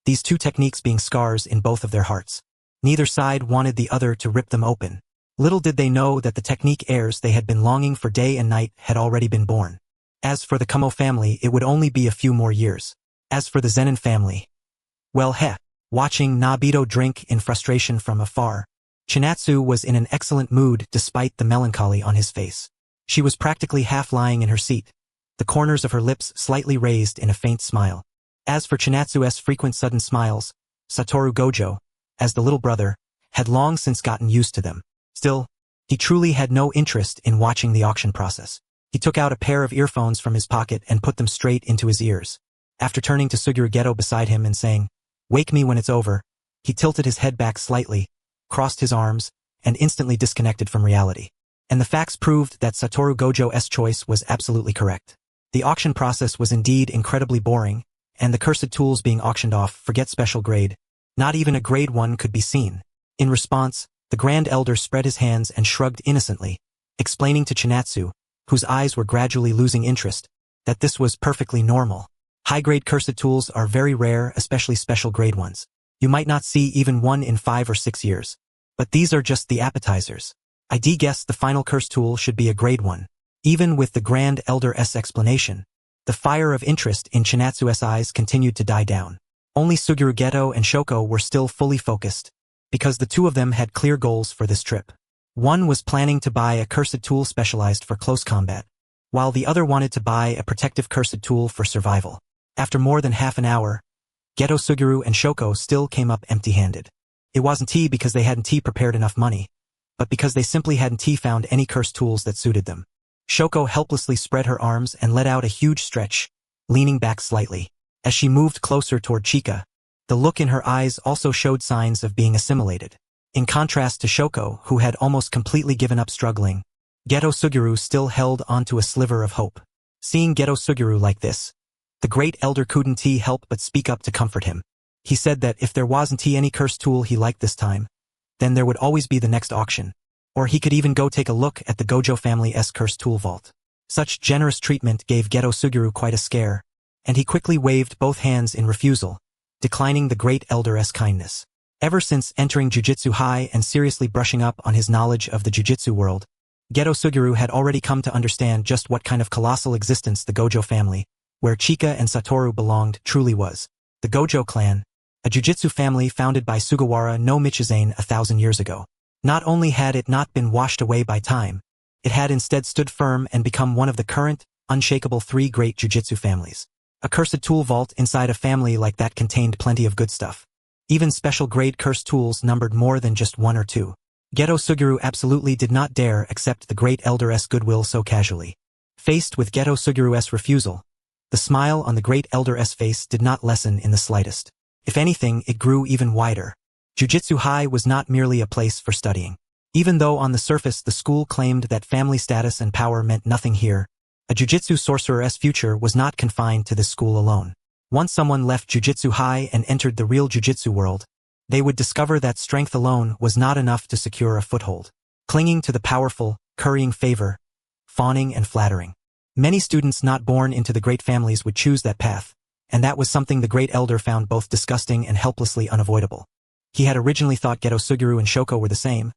these two techniques being scars in both of their hearts. Neither side wanted the other to rip them open. Little did they know that the technique heirs they had been longing for day and night had already been born. As for the Kumo family, it would only be a few more years. As for the Zenin family, well, watching Nabito drink in frustration from afar, Chinatsu was in an excellent mood despite the melancholy on his face. She was practically half lying in her seat, the corners of her lips slightly raised in a faint smile. As for Chinatsu's frequent sudden smiles, Satoru Gojo, as the little brother, had long since gotten used to them. Still, he truly had no interest in watching the auction process. He took out a pair of earphones from his pocket and put them straight into his ears. After turning to Suguru Geto beside him and saying, "Wake me when it's over," he tilted his head back slightly, crossed his arms, and instantly disconnected from reality. And the facts proved that Satoru Gojo's choice was absolutely correct. The auction process was indeed incredibly boring, and the cursed tools being auctioned off, forget special grade, not even a grade 1 could be seen. In response, the Grand Elder spread his hands and shrugged innocently, explaining to Chinatsu, whose eyes were gradually losing interest, that this was perfectly normal. High-grade cursed tools are very rare, especially special grade ones. You might not see even one in 5 or 6 years. But these are just the appetizers. I guess the final curse tool should be a grade 1. Even with the Grand Elder's explanation, the fire of interest in Chinatsu's eyes continued to die down. Only Suguru Geto and Shoko were still fully focused, because the two of them had clear goals for this trip. One was planning to buy a cursed tool specialized for close combat, while the other wanted to buy a protective cursed tool for survival. After more than half an hour, Geto, Suguru, and Shoko still came up empty-handed. It wasn't because they hadn't prepared enough money, but because they simply hadn't found any cursed tools that suited them. Shoko helplessly spread her arms and let out a huge stretch, leaning back slightly. As she moved closer toward Chika, the look in her eyes also showed signs of being assimilated. In contrast to Shoko, who had almost completely given up struggling, Geto Suguru still held onto a sliver of hope. Seeing Geto Suguru like this, the great elder couldn't help but speak up to comfort him. He said that if there wasn't any cursed tool he liked this time, then there would always be the next auction. Or he could even go take a look at the Gojo family's cursed tool vault. Such generous treatment gave Geto Suguru quite a scare, and he quickly waved both hands in refusal, declining the great elder's kindness. Ever since entering Jujutsu High and seriously brushing up on his knowledge of the Jujutsu world, Geto Suguru had already come to understand just what kind of colossal existence the Gojo family, where Chika and Satoru belonged, truly was. The Gojo clan, a Jujutsu family founded by Sugawara no Michizane 1,000 years ago. Not only had it not been washed away by time, it had instead stood firm and become one of the current, unshakable 3 great Jujutsu families. A cursed tool vault inside a family like that contained plenty of good stuff. Even special grade cursed tools numbered more than just 1 or 2. Geto Suguru absolutely did not dare accept the great elder's goodwill so casually. Faced with Geto Suguru's refusal, the smile on the great elder's face did not lessen in the slightest. If anything, it grew even wider. Jujutsu High was not merely a place for studying. Even though on the surface the school claimed that family status and power meant nothing here, a Jujutsu sorcerer's future was not confined to this school alone. Once someone left Jujutsu High and entered the real Jujutsu world, they would discover that strength alone was not enough to secure a foothold. Clinging to the powerful, currying favor, fawning and flattering. Many students not born into the great families would choose that path, and that was something the great elder found both disgusting and helplessly unavoidable. He had originally thought Geto Suguru and Shoko were the same,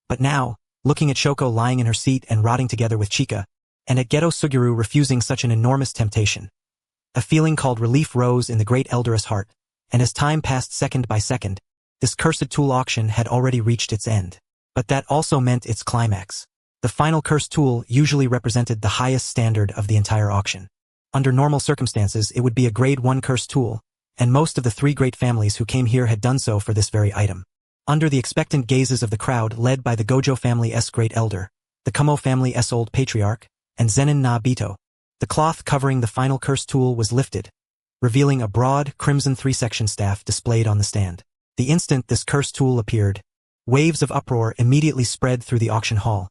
but now, looking at Shoko lying in her seat and rotting together with Chika, and at Geto Suguru refusing such an enormous temptation, a feeling called relief rose in the great elder's heart, and as time passed second by second, this cursed tool auction had already reached its end. But that also meant its climax. The final cursed tool usually represented the highest standard of the entire auction. Under normal circumstances, it would be a grade 1 cursed tool, and most of the 3 great families who came here had done so for this very item. Under the expectant gazes of the crowd led by the Gojo family's great elder, the Kumo family's old patriarch, and Zenin na Bito, the cloth covering the final cursed tool was lifted, revealing a broad, crimson 3-section staff displayed on the stand. The instant this cursed tool appeared, waves of uproar immediately spread through the auction hall,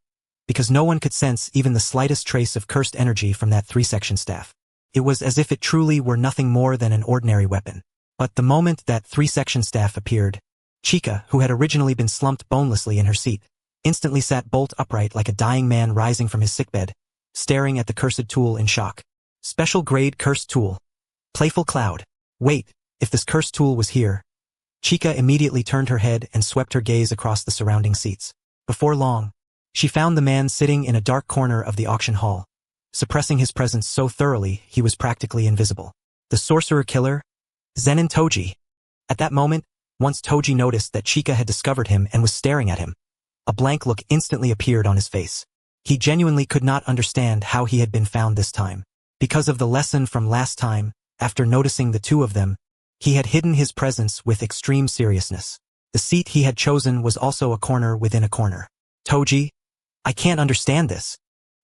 because no one could sense even the slightest trace of cursed energy from that 3-section staff. It was as if it truly were nothing more than an ordinary weapon. But the moment that 3-section staff appeared, Chika, who had originally been slumped bonelessly in her seat, instantly sat bolt upright like a dying man rising from his sickbed, staring at the cursed tool in shock. Special grade cursed tool. Playful cloud. Wait, if this cursed tool was here. Chika immediately turned her head and swept her gaze across the surrounding seats. Before long, she found the man sitting in a dark corner of the auction hall, suppressing his presence so thoroughly he was practically invisible. The sorcerer killer? Zenin Toji. At that moment, once Toji noticed that Chika had discovered him and was staring at him, a blank look instantly appeared on his face. He genuinely could not understand how he had been found this time. Because of the lesson from last time, after noticing the two of them, he had hidden his presence with extreme seriousness. The seat he had chosen was also a corner within a corner. Toji? I can't understand this.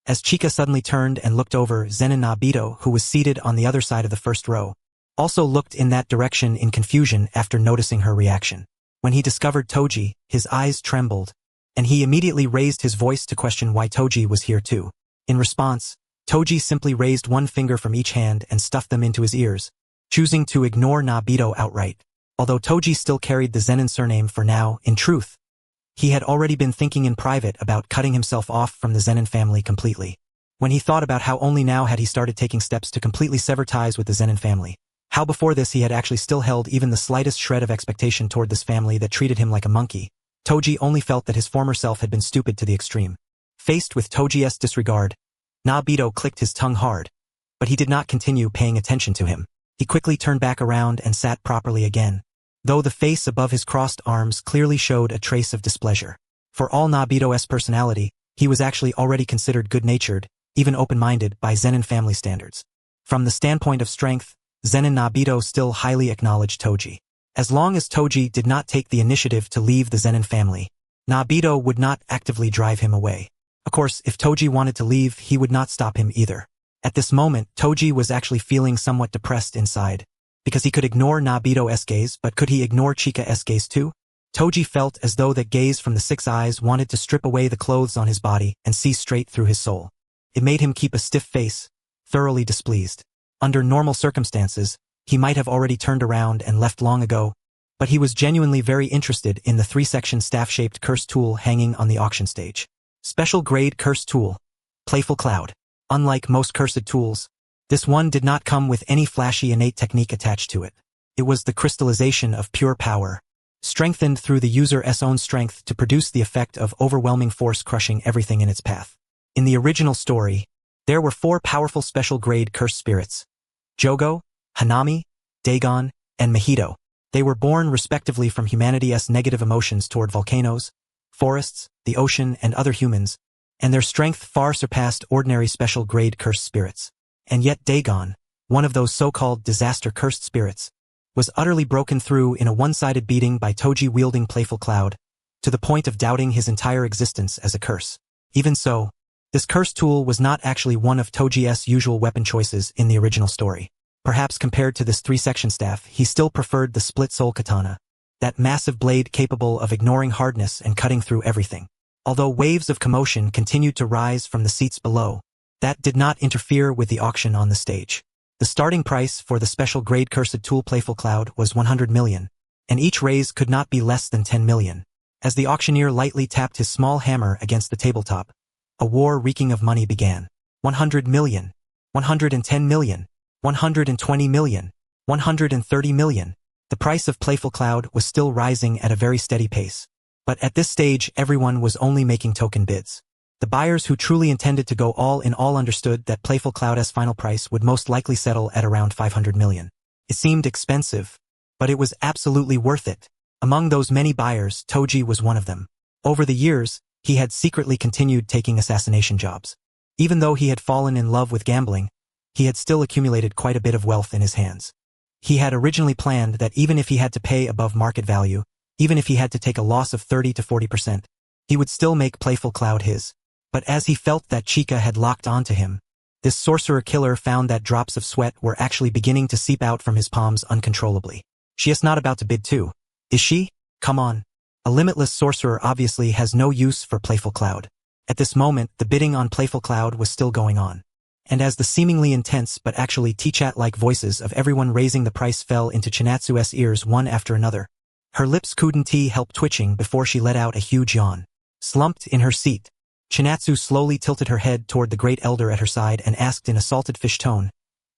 As Chika suddenly turned and looked over, Zenin na Bito, who was seated on the other side of the first row, also looked in that direction in confusion after noticing her reaction. When he discovered Toji, his eyes trembled, and he immediately raised his voice to question why Toji was here too. In response, Toji simply raised one finger from each hand and stuffed them into his ears, choosing to ignore Nabito outright. Although Toji still carried the Zenin surname for now, in truth, he had already been thinking in private about cutting himself off from the Zenin family completely. When he thought about how only now had he started taking steps to completely sever ties with the Zenin family, How before this he had actually still held even the slightest shred of expectation toward this family that treated him like a monkey. Toji only felt that his former self had been stupid to the extreme. Faced with Toji's disregard, Nobito clicked his tongue hard, but he did not continue paying attention to him. He quickly turned back around and sat properly again, though the face above his crossed arms clearly showed a trace of displeasure. For all Nobito's personality, he was actually already considered good-natured, even open-minded by Zenin family standards. From the standpoint of strength, Zenin Nobito still highly acknowledged Toji. As long as Toji did not take the initiative to leave the Zenin family, Nobito would not actively drive him away. Of course, if Toji wanted to leave, he would not stop him either. At this moment, Toji was actually feeling somewhat depressed inside, because he could ignore Nobito's gaze, but could he ignore Chika's gaze too? Toji felt as though that gaze from the six eyes wanted to strip away the clothes on his body and see straight through his soul. It made him keep a stiff face, thoroughly displeased. Under normal circumstances, he might have already turned around and left long ago, but he was genuinely very interested in the three-section staff-shaped curse tool hanging on the auction stage. Special grade curse tool. Playful Cloud. Unlike most cursed tools, this one did not come with any flashy innate technique attached to it. It was the crystallization of pure power, strengthened through the user's own strength to produce the effect of overwhelming force crushing everything in its path. In the original story, there were 4 powerful special grade cursed spirits: Jogo, Hanami, Dagon, and Mahito. They were born respectively from humanity's negative emotions toward volcanoes, forests, the ocean, and other humans, and their strength far surpassed ordinary special grade cursed spirits. And yet Dagon, one of those so-called disaster cursed spirits, was utterly broken through in a one-sided beating by Toji wielding Playful Cloud, to the point of doubting his entire existence as a curse. Even so, this curse tool was not actually one of Toji's usual weapon choices in the original story. Perhaps compared to this three-section staff, he still preferred the split-soul katana, that massive blade capable of ignoring hardness and cutting through everything. Although waves of commotion continued to rise from the seats below, that did not interfere with the auction on the stage. The starting price for the special grade cursed tool Playful Cloud was 100 million, and each raise could not be less than 10 million. As the auctioneer lightly tapped his small hammer against the tabletop, a war reeking of money began. 100 million, 110 million, 120 million, 130 million. The price of Playful Cloud was still rising at a very steady pace. But at this stage, everyone was only making token bids. The buyers who truly intended to go all in all understood that Playful Cloud's final price would most likely settle at around 500 million. It seemed expensive, but it was absolutely worth it. Among those many buyers, Toji was one of them. Over the years, he had secretly continued taking assassination jobs. Even though he had fallen in love with gambling, he had still accumulated quite a bit of wealth in his hands. He had originally planned that even if he had to pay above market value, even if he had to take a loss of 30 to 40%, he would still make Playful Cloud his. But as he felt that Chika had locked onto him, this sorcerer killer found that drops of sweat were actually beginning to seep out from his palms uncontrollably. She is not about to bid too, is she? Come on. A limitless sorcerer obviously has no use for Playful Cloud. At this moment, the bidding on Playful Cloud was still going on. And as the seemingly intense but actually tea-chat-like voices of everyone raising the price fell into Chinatsu's ears one after another, her lips couldn't help twitching before she let out a huge yawn. Slumped in her seat, Chinatsu slowly tilted her head toward the great elder at her side and asked in a salted fish tone,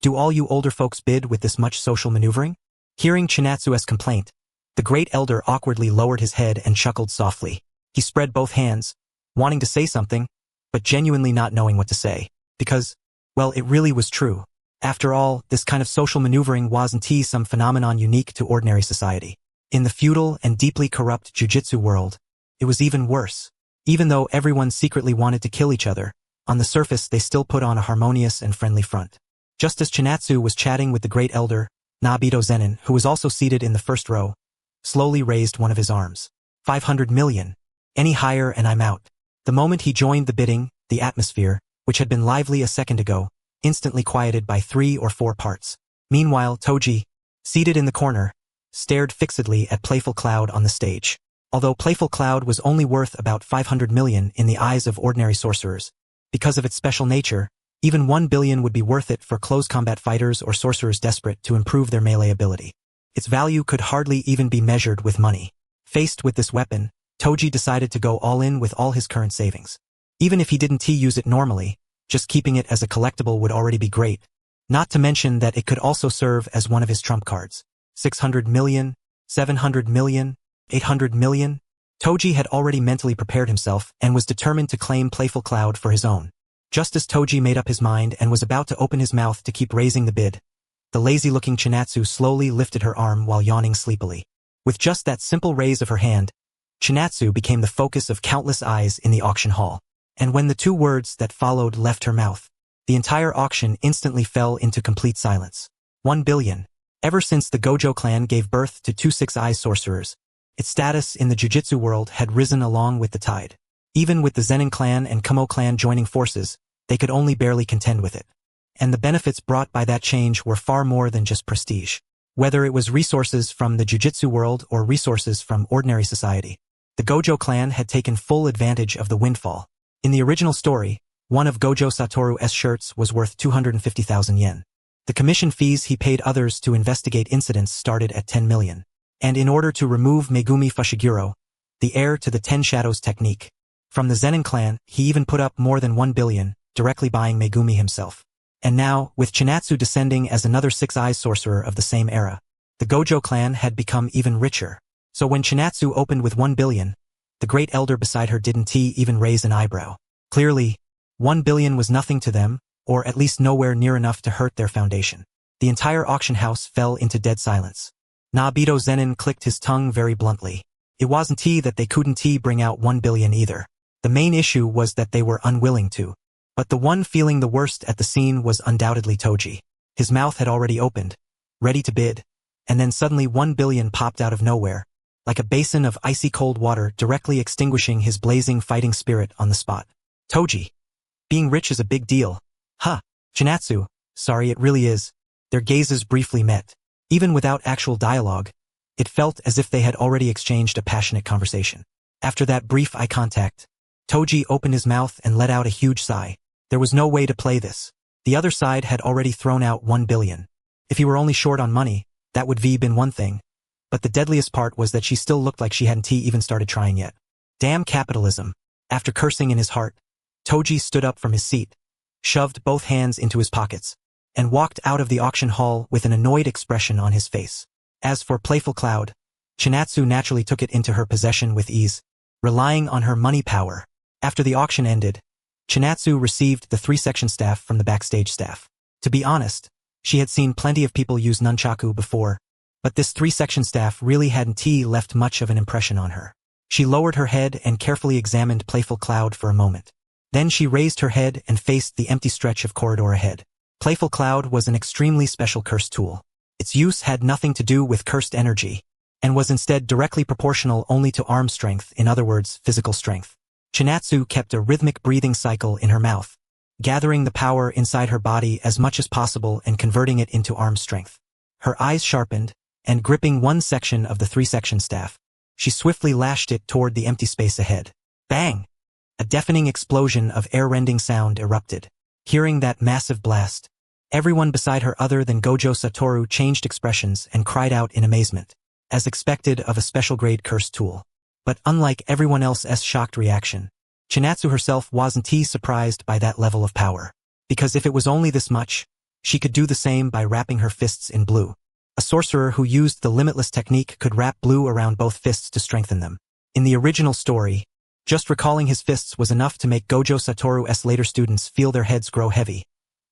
"Do all you older folks bid with this much social maneuvering?" Hearing Chinatsu's complaint, the great elder awkwardly lowered his head and chuckled softly. He spread both hands, wanting to say something, but genuinely not knowing what to say, because, well, it really was true. After all, this kind of social maneuvering wasn't some phenomenon unique to ordinary society. In the feudal and deeply corrupt jujitsu world, it was even worse. Even though everyone secretly wanted to kill each other, on the surface they still put on a harmonious and friendly front. Just as Chinatsu was chatting with the great elder, Nobito Zenin, who was also seated in the first row, slowly raised one of his arms. 500 million. Any higher and I'm out. The moment he joined the bidding, the atmosphere, which had been lively a second ago, instantly quieted by 3 or 4 parts. Meanwhile, Toji, seated in the corner, stared fixedly at Playful Cloud on the stage. Although Playful Cloud was only worth about 500 million in the eyes of ordinary sorcerers, because of its special nature, even 1 billion would be worth it for close combat fighters or sorcerers desperate to improve their melee ability. Its value could hardly even be measured with money. Faced with this weapon, Toji decided to go all in with all his current savings. Even if he didn't use it normally, just keeping it as a collectible would already be great. Not to mention that it could also serve as one of his trump cards. 600 million, 700 million, 800 million. Toji had already mentally prepared himself and was determined to claim Playful Cloud for his own. Just as Toji made up his mind and was about to open his mouth to keep raising the bid, the lazy-looking Chinatsu slowly lifted her arm while yawning sleepily. With just that simple raise of her hand, Chinatsu became the focus of countless eyes in the auction hall. And when the two words that followed left her mouth, the entire auction instantly fell into complete silence. 1 billion. Ever since the Gojo clan gave birth to two six-eye sorcerers, its status in the jujitsu world had risen along with the tide. Even with the Zenin clan and Kumo clan joining forces, they could only barely contend with it. And the benefits brought by that change were far more than just prestige. Whether it was resources from the jujitsu world or resources from ordinary society, the Gojo clan had taken full advantage of the windfall. In the original story, one of Gojo Satoru's shirts was worth 250,000 yen. The commission fees he paid others to investigate incidents started at 10 million. And in order to remove Megumi Fushiguro, the heir to the 10 Shadows technique, from the Zenin clan, he even put up more than 1 billion, directly buying Megumi himself. And now, with Chinatsu descending as another six-eye sorcerer of the same era, the Gojo clan had become even richer. So when Chinatsu opened with 1 billion, the great elder beside her didn't even raise an eyebrow. Clearly, 1 billion was nothing to them, or at least nowhere near enough to hurt their foundation. The entire auction house fell into dead silence. Nobito Zenin clicked his tongue very bluntly. It wasn't that they couldn't bring out 1 billion either. The main issue was that they were unwilling to. But the one feeling the worst at the scene was undoubtedly Toji. His mouth had already opened, ready to bid, and then suddenly 1 billion popped out of nowhere, like a basin of icy cold water directly extinguishing his blazing fighting spirit on the spot. Toji. Being rich is a big deal. Huh. Chinatsu. Sorry, it really is. Their gazes briefly met. Even without actual dialogue, it felt as if they had already exchanged a passionate conversation. After that brief eye contact, Toji opened his mouth and let out a huge sigh. There was no way to play this. The other side had already thrown out 1 billion. If he were only short on money, that would been one thing. But the deadliest part was that she still looked like she hadn't even started trying yet. Damn capitalism. After cursing in his heart, Toji stood up from his seat, shoved both hands into his pockets, and walked out of the auction hall with an annoyed expression on his face. As for Playful Cloud, Chinatsu naturally took it into her possession with ease, relying on her money power. After the auction ended, Chinatsu received the 3-section staff from the backstage staff. To be honest, she had seen plenty of people use nunchaku before, but this 3-section staff really hadn't left much of an impression on her. She lowered her head and carefully examined Playful Cloud for a moment. Then she raised her head and faced the empty stretch of corridor ahead. Playful Cloud was an extremely special curse tool. Its use had nothing to do with cursed energy, and was instead directly proportional only to arm strength, in other words, physical strength. Chinatsu kept a rhythmic breathing cycle in her mouth, gathering the power inside her body as much as possible and converting it into arm strength. Her eyes sharpened, and gripping one section of the 3-section staff, she swiftly lashed it toward the empty space ahead. Bang! A deafening explosion of air-rending sound erupted. Hearing that massive blast, everyone beside her other than Gojo Satoru changed expressions and cried out in amazement, as expected of a special-grade curse tool. But unlike everyone else's shocked reaction, Chinatsu herself wasn't surprised by that level of power. Because if it was only this much, she could do the same by wrapping her fists in blue. A sorcerer who used the limitless technique could wrap blue around both fists to strengthen them. In the original story, just recalling his fists was enough to make Gojo Satoru's later students feel their heads grow heavy,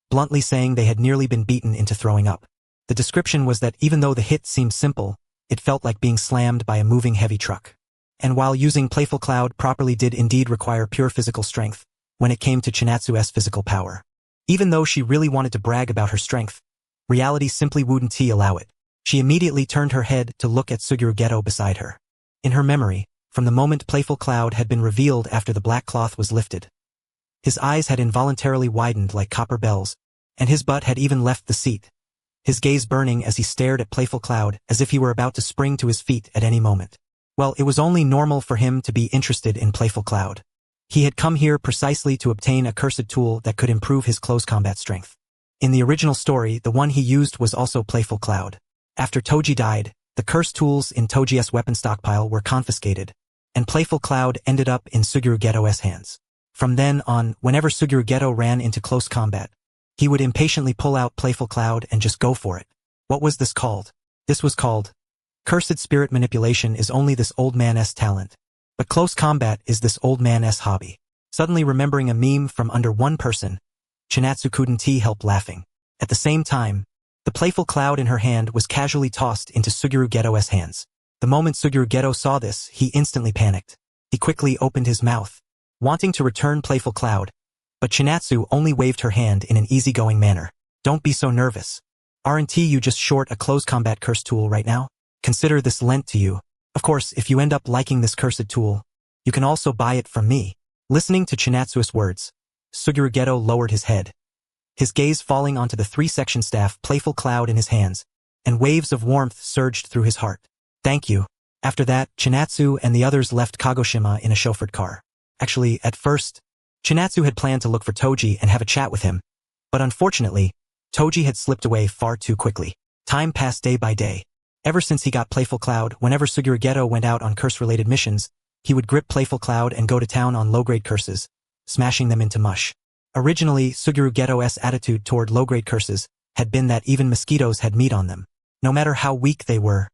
bluntly saying they had nearly been beaten into throwing up. The description was that even though the hit seemed simple, it felt like being slammed by a moving heavy truck. And while using Playful Cloud properly did indeed require pure physical strength, when it came to Chinatsu's physical power. Even though she really wanted to brag about her strength, reality simply wouldn't allow it. She immediately turned her head to look at Suguru Geto beside her. In her memory, from the moment Playful Cloud had been revealed after the black cloth was lifted, his eyes had involuntarily widened like copper bells, and his butt had even left the seat, his gaze burning as he stared at Playful Cloud as if he were about to spring to his feet at any moment. Well, it was only normal for him to be interested in Playful Cloud. He had come here precisely to obtain a cursed tool that could improve his close combat strength. In the original story, the one he used was also Playful Cloud. After Toji died, the cursed tools in Toji's weapon stockpile were confiscated, and Playful Cloud ended up in Suguru Geto's hands. From then on, whenever Suguru Geto ran into close combat, He would impatiently pull out Playful Cloud and just go for it. What was this called? This was called Cursed Spirit Manipulation is only this old man's talent. But close combat is this old man's hobby. Suddenly remembering a meme from under one person, Chinatsu couldn't help laughing. At the same time, the Playful Cloud in her hand was casually tossed into Suguru Geto's hands. The moment Suguru Geto saw this, he instantly panicked. He quickly opened his mouth, wanting to return Playful Cloud, but Chinatsu only waved her hand in an easygoing manner. Don't be so nervous. Aren't you just short a close combat curse tool right now? Consider this lent to you. Of course, if you end up liking this cursed tool, you can also buy it from me. Listening to Chinatsu's words, Suguru Geto lowered his head, his gaze falling onto the 3-section staff Playful Cloud in his hands, and waves of warmth surged through his heart. Thank you. After that, Chinatsu and the others left Kagoshima in a chauffeured car. Actually, at first, Chinatsu had planned to look for Toji and have a chat with him, but unfortunately, Toji had slipped away far too quickly. Time passed day by day. Ever since he got Playful Cloud, whenever Suguru Geto went out on curse-related missions, he would grip Playful Cloud and go to town on low-grade curses, smashing them into mush. Originally, Suguru Geto's attitude toward low-grade curses had been that even mosquitoes had meat on them. No matter how weak they were,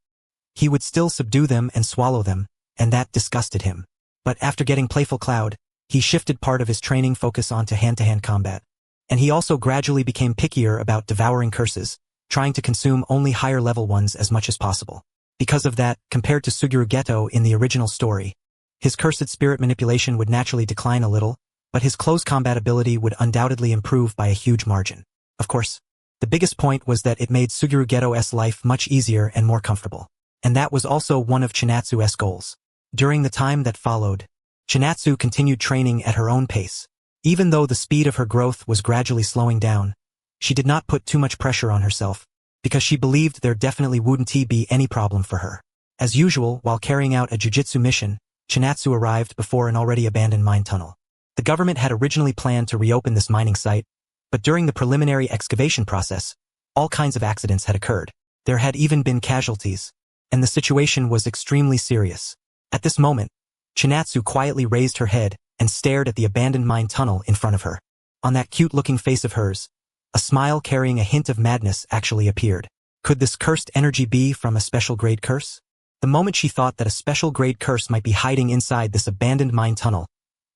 he would still subdue them and swallow them, and that disgusted him. But after getting Playful Cloud, he shifted part of his training focus onto hand-to-hand combat. And he also gradually became pickier about devouring curses, trying to consume only higher-level ones as much as possible. Because of that, compared to Suguru Geto in the original story, his cursed spirit manipulation would naturally decline a little, but his close combat ability would undoubtedly improve by a huge margin. Of course, the biggest point was that it made Suguru Geto's life much easier and more comfortable. And that was also one of Chinatsu's goals. During the time that followed, Chinatsu continued training at her own pace. Even though the speed of her growth was gradually slowing down, she did not put too much pressure on herself, because she believed there definitely wouldn't be any problem for her. As usual, while carrying out a jujitsu mission, Chinatsu arrived before an already abandoned mine tunnel. The government had originally planned to reopen this mining site, but during the preliminary excavation process, all kinds of accidents had occurred. There had even been casualties, and the situation was extremely serious. At this moment, Chinatsu quietly raised her head and stared at the abandoned mine tunnel in front of her. On that cute-looking face of hers, a smile carrying a hint of madness actually appeared. Could this cursed energy be from a special grade curse? The moment she thought that a special grade curse might be hiding inside this abandoned mine tunnel,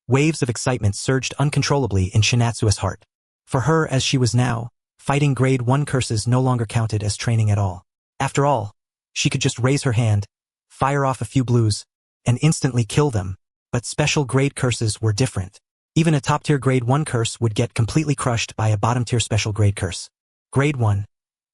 waves of excitement surged uncontrollably in Chinatsu's heart. For her, as she was now, fighting grade 1 curses no longer counted as training at all. After all, she could just raise her hand, fire off a few blues, and instantly kill them. But special grade curses were different. Even a top-tier grade 1 curse would get completely crushed by a bottom-tier special grade curse. Grade 1.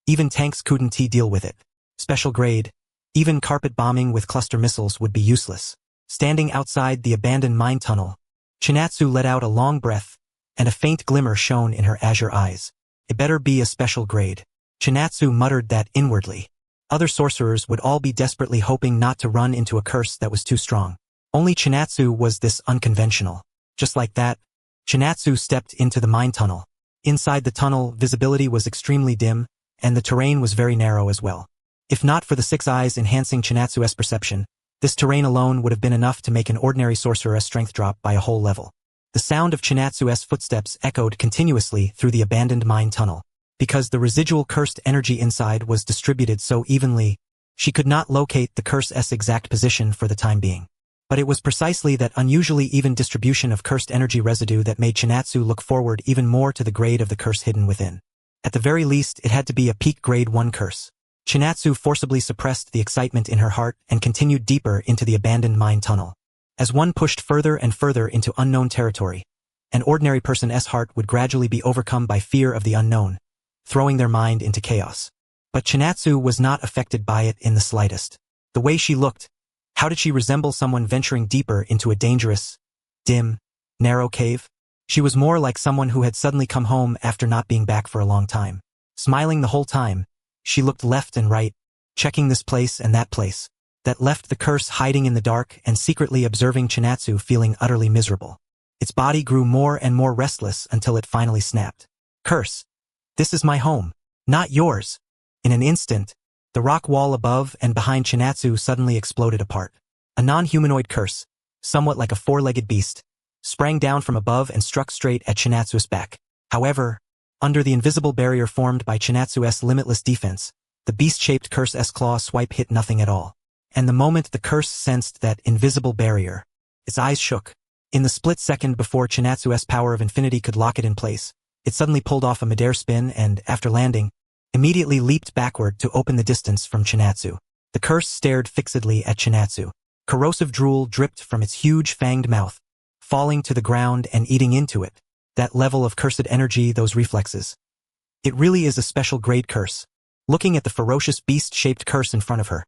Even tanks couldn't deal with it. Special grade. Even carpet bombing with cluster missiles would be useless. Standing outside the abandoned mine tunnel, Chinatsu let out a long breath, and a faint glimmer shone in her azure eyes. It better be a special grade. Chinatsu muttered that inwardly. Other sorcerers would all be desperately hoping not to run into a curse that was too strong. Only Chinatsu was this unconventional. Just like that, Chinatsu stepped into the mine tunnel. Inside the tunnel, visibility was extremely dim, and the terrain was very narrow as well. If not for the 6 eyes enhancing Chinatsu's perception, this terrain alone would have been enough to make an ordinary sorcerer's strength drop by a whole level. The sound of Chinatsu's footsteps echoed continuously through the abandoned mine tunnel. Because the residual cursed energy inside was distributed so evenly, she could not locate the curse's exact position for the time being. But it was precisely that unusually even distribution of cursed energy residue that made Chinatsu look forward even more to the grade of the curse hidden within. At the very least, it had to be a peak grade 1 curse. Chinatsu forcibly suppressed the excitement in her heart and continued deeper into the abandoned mine tunnel. As one pushed further and further into unknown territory, an ordinary person's heart would gradually be overcome by fear of the unknown, throwing their mind into chaos. But Chinatsu was not affected by it in the slightest. The way she looked, how did she resemble someone venturing deeper into a dangerous, dim, narrow cave? She was more like someone who had suddenly come home after not being back for a long time. Smiling the whole time, she looked left and right, checking this place and that place, that left the curse hiding in the dark and secretly observing Chinatsu feeling utterly miserable. Its body grew more and more restless until it finally snapped. Curse! This is my home, not yours. In an instant, the rock wall above and behind Chinatsu suddenly exploded apart. A non-humanoid curse, somewhat like a 4-legged beast, sprang down from above and struck straight at Chinatsu's back. However, Under the invisible barrier formed by Chinatsu's limitless defense, the beast-shaped curse's claw swipe hit nothing at all. And the moment the curse sensed that invisible barrier, its eyes shook. In the split second before Chinatsu's power of infinity could lock it in place, it suddenly pulled off a midair spin and, after landing, immediately leaped backward to open the distance from Chinatsu. The curse stared fixedly at Chinatsu. Corrosive drool dripped from its huge fanged mouth, falling to the ground and eating into it. That level of cursed energy, those reflexes. It really is a special grade curse. Looking at the ferocious beast-shaped curse in front of her,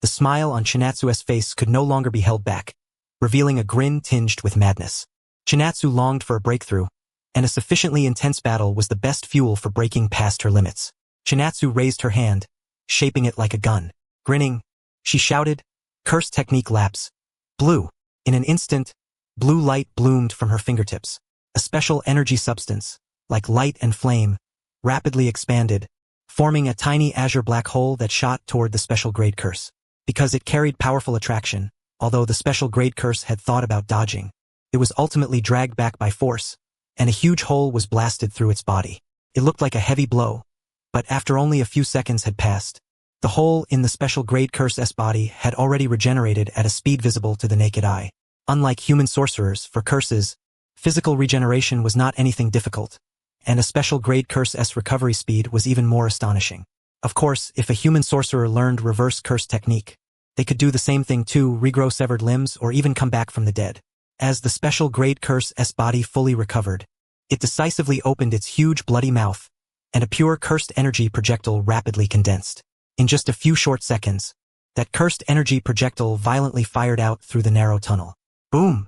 the smile on Chinatsu's face could no longer be held back, revealing a grin tinged with madness. Chinatsu longed for a breakthrough, and a sufficiently intense battle was the best fuel for breaking past her limits. Chinatsu raised her hand, shaping it like a gun. Grinning, she shouted, "Curse technique lapse." Blue. In an instant, blue light bloomed from her fingertips. A special energy substance, like light and flame, rapidly expanded, forming a tiny azure black hole that shot toward the special grade curse. Because it carried powerful attraction, although the special grade curse had thought about dodging, it was ultimately dragged back by force, and a huge hole was blasted through its body. It looked like a heavy blow, but after only a few seconds had passed, the hole in the special grade curse's body had already regenerated at a speed visible to the naked eye. Unlike human sorcerers, for curses, physical regeneration was not anything difficult, and a special grade curse's recovery speed was even more astonishing. Of course, if a human sorcerer learned reverse curse technique, they could do the same thing too, regrow severed limbs or even come back from the dead. As the special grade curse's body fully recovered, it decisively opened its huge bloody mouth, and a pure cursed energy projectile rapidly condensed. In just a few short seconds, that cursed energy projectile violently fired out through the narrow tunnel. Boom!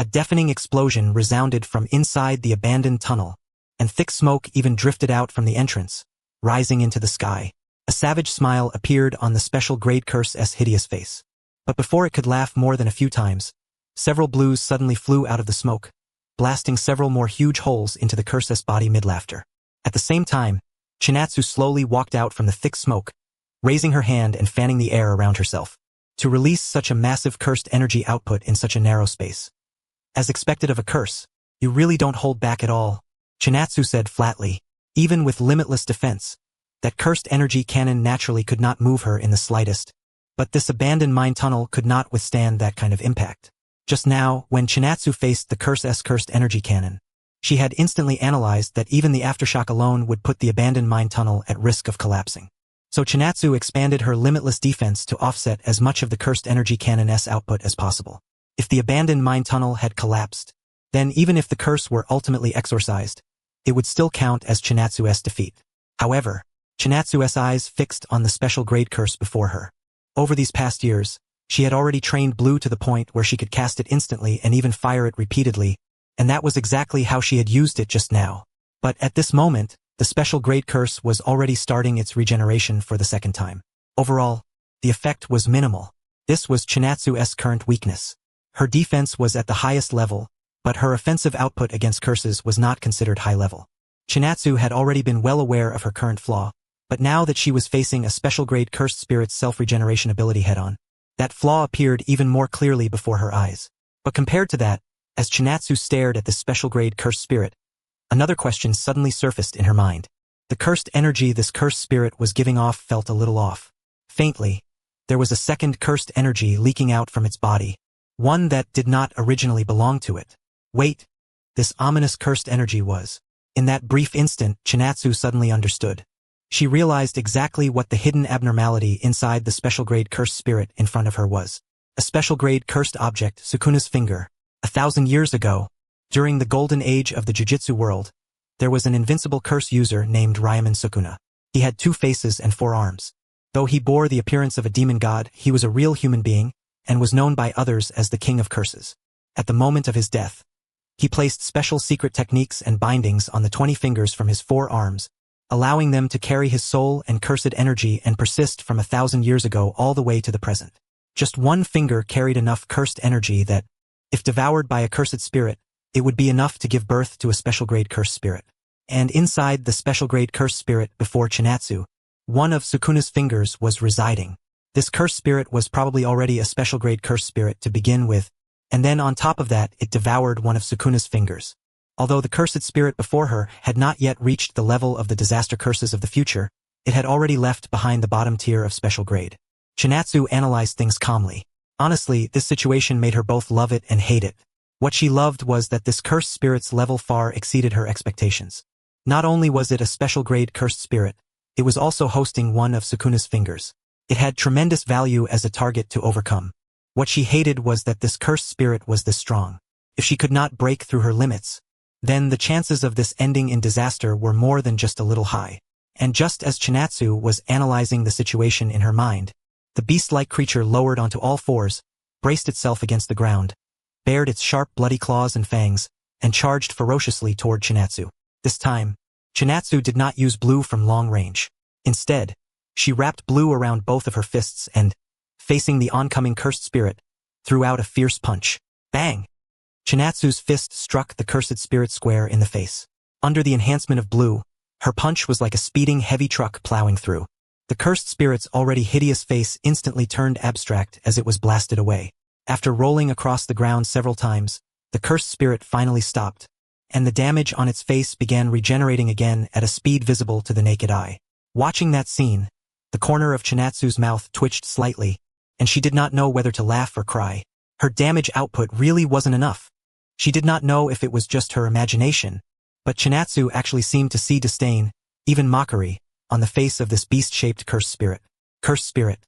A deafening explosion resounded from inside the abandoned tunnel, and thick smoke even drifted out from the entrance, rising into the sky. A savage smile appeared on the special grade curse's hideous face. But before it could laugh more than a few times, several blues suddenly flew out of the smoke, blasting several more huge holes into the curse's body mid-laughter. At the same time, Chinatsu slowly walked out from the thick smoke, raising her hand and fanning the air around herself. To release such a massive cursed energy output in such a narrow space. As expected of a curse, you really don't hold back at all, Chinatsu said flatly. Even with limitless defense, that cursed energy cannon naturally could not move her in the slightest, but this abandoned mine tunnel could not withstand that kind of impact. Just now, when Chinatsu faced the curse's cursed energy cannon, she had instantly analyzed that even the aftershock alone would put the abandoned mine tunnel at risk of collapsing. So Chinatsu expanded her limitless defense to offset as much of the cursed energy cannon's output as possible. If the abandoned mine tunnel had collapsed, then even if the curse were ultimately exorcised, it would still count as Chinatsu's defeat. However, Chinatsu's eyes fixed on the special grade curse before her. Over these past years, she had already trained Blue to the point where she could cast it instantly and even fire it repeatedly, and that was exactly how she had used it just now. But at this moment, the special grade curse was already starting its regeneration for the second time. Overall, the effect was minimal. This was Chinatsu's current weakness. Her defense was at the highest level, but her offensive output against curses was not considered high level. Chinatsu had already been well aware of her current flaw, but now that she was facing a special grade cursed spirit's self-regeneration ability head-on, that flaw appeared even more clearly before her eyes. But compared to that, as Chinatsu stared at this special grade cursed spirit, another question suddenly surfaced in her mind. The cursed energy this cursed spirit was giving off felt a little off. Faintly, there was a second cursed energy leaking out from its body, one that did not originally belong to it. Wait, this ominous cursed energy was. In that brief instant, Chinatsu suddenly understood. She realized exactly what the hidden abnormality inside the special grade cursed spirit in front of her was. A special grade cursed object, Sukuna's finger. 1,000 years ago, during the golden age of the jujitsu world, there was an invincible curse user named Ryomen Sukuna. He had 2 faces and 4 arms. Though he bore the appearance of a demon god, he was a real human being, and was known by others as the King of Curses. At the moment of his death, he placed special secret techniques and bindings on the 20 fingers from his 4 arms, allowing them to carry his soul and cursed energy and persist from 1,000 years ago all the way to the present. Just one finger carried enough cursed energy that, if devoured by a cursed spirit, it would be enough to give birth to a special grade cursed spirit. And inside the special grade cursed spirit before Chinatsu, one of Sukuna's fingers was residing. This cursed spirit was probably already a special grade cursed spirit to begin with, and then on top of that it devoured one of Sukuna's fingers. Although the cursed spirit before her had not yet reached the level of the disaster curses of the future, it had already left behind the bottom tier of special grade. Chinatsu analyzed things calmly. Honestly, this situation made her both love it and hate it. What she loved was that this cursed spirit's level far exceeded her expectations. Not only was it a special grade cursed spirit, it was also hosting one of Sukuna's fingers. It had tremendous value as a target to overcome. What she hated was that this cursed spirit was this strong. If she could not break through her limits, then the chances of this ending in disaster were more than just a little high. And just as Chinatsu was analyzing the situation in her mind, the beast-like creature lowered onto all fours, braced itself against the ground, bared its sharp bloody claws and fangs, and charged ferociously toward Chinatsu. This time, Chinatsu did not use blue from long range. Instead, she wrapped blue around both of her fists and, facing the oncoming cursed spirit, threw out a fierce punch. Bang! Chinatsu's fist struck the cursed spirit square in the face. Under the enhancement of blue, her punch was like a speeding heavy truck plowing through. The cursed spirit's already hideous face instantly turned abstract as it was blasted away. After rolling across the ground several times, the cursed spirit finally stopped, and the damage on its face began regenerating again at a speed visible to the naked eye. Watching that scene, the corner of Chinatsu's mouth twitched slightly, and she did not know whether to laugh or cry. Her damage output really wasn't enough. She did not know if it was just her imagination, but Chinatsu actually seemed to see disdain, even mockery, on the face of this beast-shaped cursed spirit. Cursed spirit.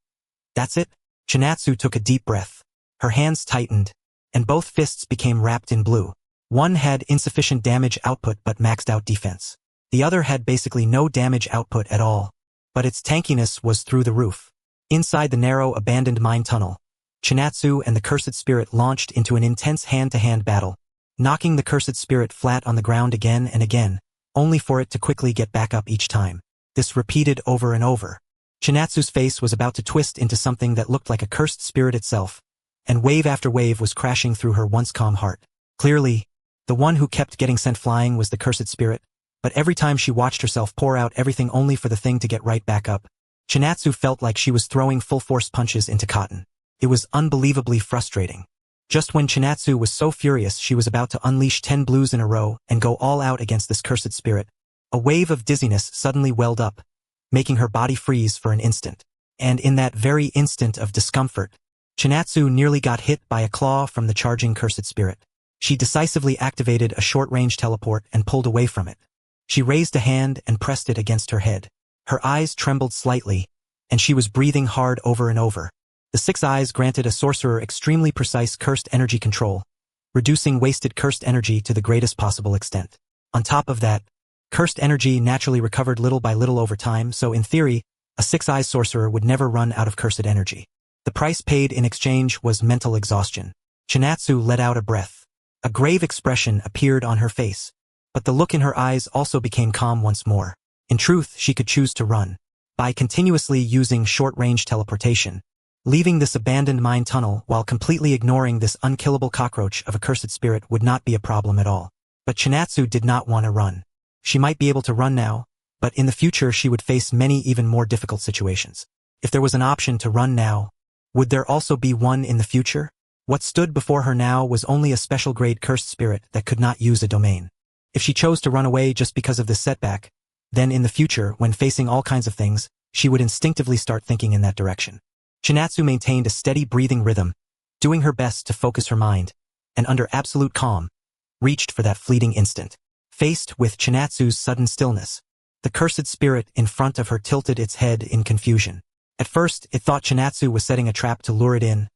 That's it? Chinatsu took a deep breath. Her hands tightened, and both fists became wrapped in blue. One had insufficient damage output but maxed out defense. The other had basically no damage output at all, but its tankiness was through the roof. Inside the narrow, abandoned mine tunnel, Chinatsu and the cursed spirit launched into an intense hand-to-hand battle, knocking the cursed spirit flat on the ground again and again, only for it to quickly get back up each time. This repeated over and over. Chinatsu's face was about to twist into something that looked like a cursed spirit itself, and wave after wave was crashing through her once calm heart. Clearly, the one who kept getting sent flying was the cursed spirit, but every time she watched herself pour out everything only for the thing to get right back up, Chinatsu felt like she was throwing full-force punches into cotton. It was unbelievably frustrating. Just when Chinatsu was so furious she was about to unleash 10 blues in a row and go all out against this cursed spirit, a wave of dizziness suddenly welled up, making her body freeze for an instant. And in that very instant of discomfort, Chinatsu nearly got hit by a claw from the charging cursed spirit. She decisively activated a short-range teleport and pulled away from it. She raised a hand and pressed it against her head. Her eyes trembled slightly, and she was breathing hard over and over. The 6 eyes granted a sorcerer extremely precise cursed energy control, reducing wasted cursed energy to the greatest possible extent. On top of that, cursed energy naturally recovered little by little over time, so in theory, a 6 eyes sorcerer would never run out of cursed energy. The price paid in exchange was mental exhaustion. Chinatsu let out a breath. A grave expression appeared on her face, but the look in her eyes also became calm once more. In truth, she could choose to run. By continuously using short-range teleportation, leaving this abandoned mine tunnel while completely ignoring this unkillable cockroach of a cursed spirit would not be a problem at all. But Chinatsu did not want to run. She might be able to run now, but in the future she would face many even more difficult situations. If there was an option to run now, would there also be one in the future? What stood before her now was only a special grade cursed spirit that could not use a domain. If she chose to run away just because of this setback, then in the future, when facing all kinds of things, she would instinctively start thinking in that direction. Chinatsu maintained a steady breathing rhythm, doing her best to focus her mind, and under absolute calm, reached for that fleeting instant. Faced with Chinatsu's sudden stillness, the cursed spirit in front of her tilted its head in confusion. At first, it thought Chinatsu was setting a trap to lure it in,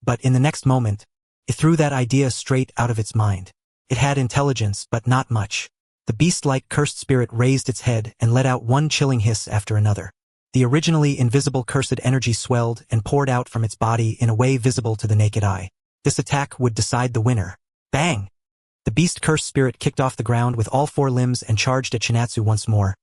but in the next moment, it threw that idea straight out of its mind. It had intelligence, but not much. The beast-like cursed spirit raised its head and let out one chilling hiss after another. The originally invisible cursed energy swelled and poured out from its body in a way visible to the naked eye. This attack would decide the winner. Bang! The beast-cursed spirit kicked off the ground with all 4 limbs and charged at Chinatsu once more,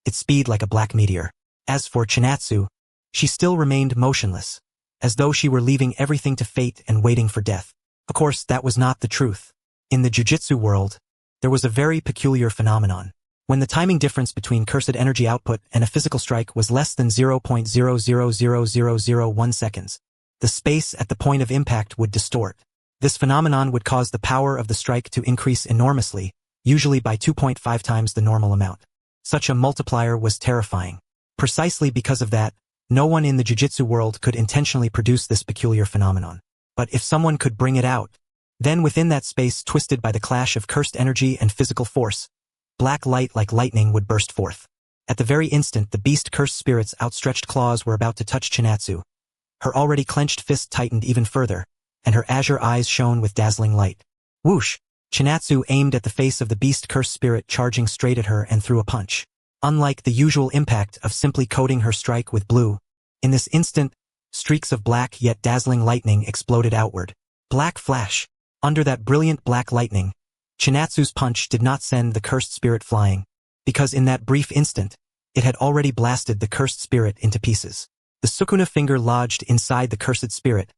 its speed like a black meteor. As for Chinatsu, she still remained motionless, as though she were leaving everything to fate and waiting for death. Of course, that was not the truth. In the jujitsu world, there was a very peculiar phenomenon. When the timing difference between cursed energy output and a physical strike was less than 0.000001 seconds, the space at the point of impact would distort. This phenomenon would cause the power of the strike to increase enormously, usually by 2.5 times the normal amount. Such a multiplier was terrifying. Precisely because of that, no one in the jujitsu world could intentionally produce this peculiar phenomenon. But if someone could bring it out, then within that space twisted by the clash of cursed energy and physical force, black light like lightning would burst forth. At the very instant the beast cursed spirit's outstretched claws were about to touch Chinatsu, her already clenched fist tightened even further, and her azure eyes shone with dazzling light. Whoosh! Chinatsu aimed at the face of the beast cursed spirit, charging straight at her and threw a punch. Unlike the usual impact of simply coating her strike with blue, in this instant, streaks of black yet dazzling lightning exploded outward. Black flash! Under that brilliant black lightning, Chinatsu's punch did not send the cursed spirit flying, because in that brief instant, it had already blasted the cursed spirit into pieces. The Sukuna finger lodged inside the cursed spirit,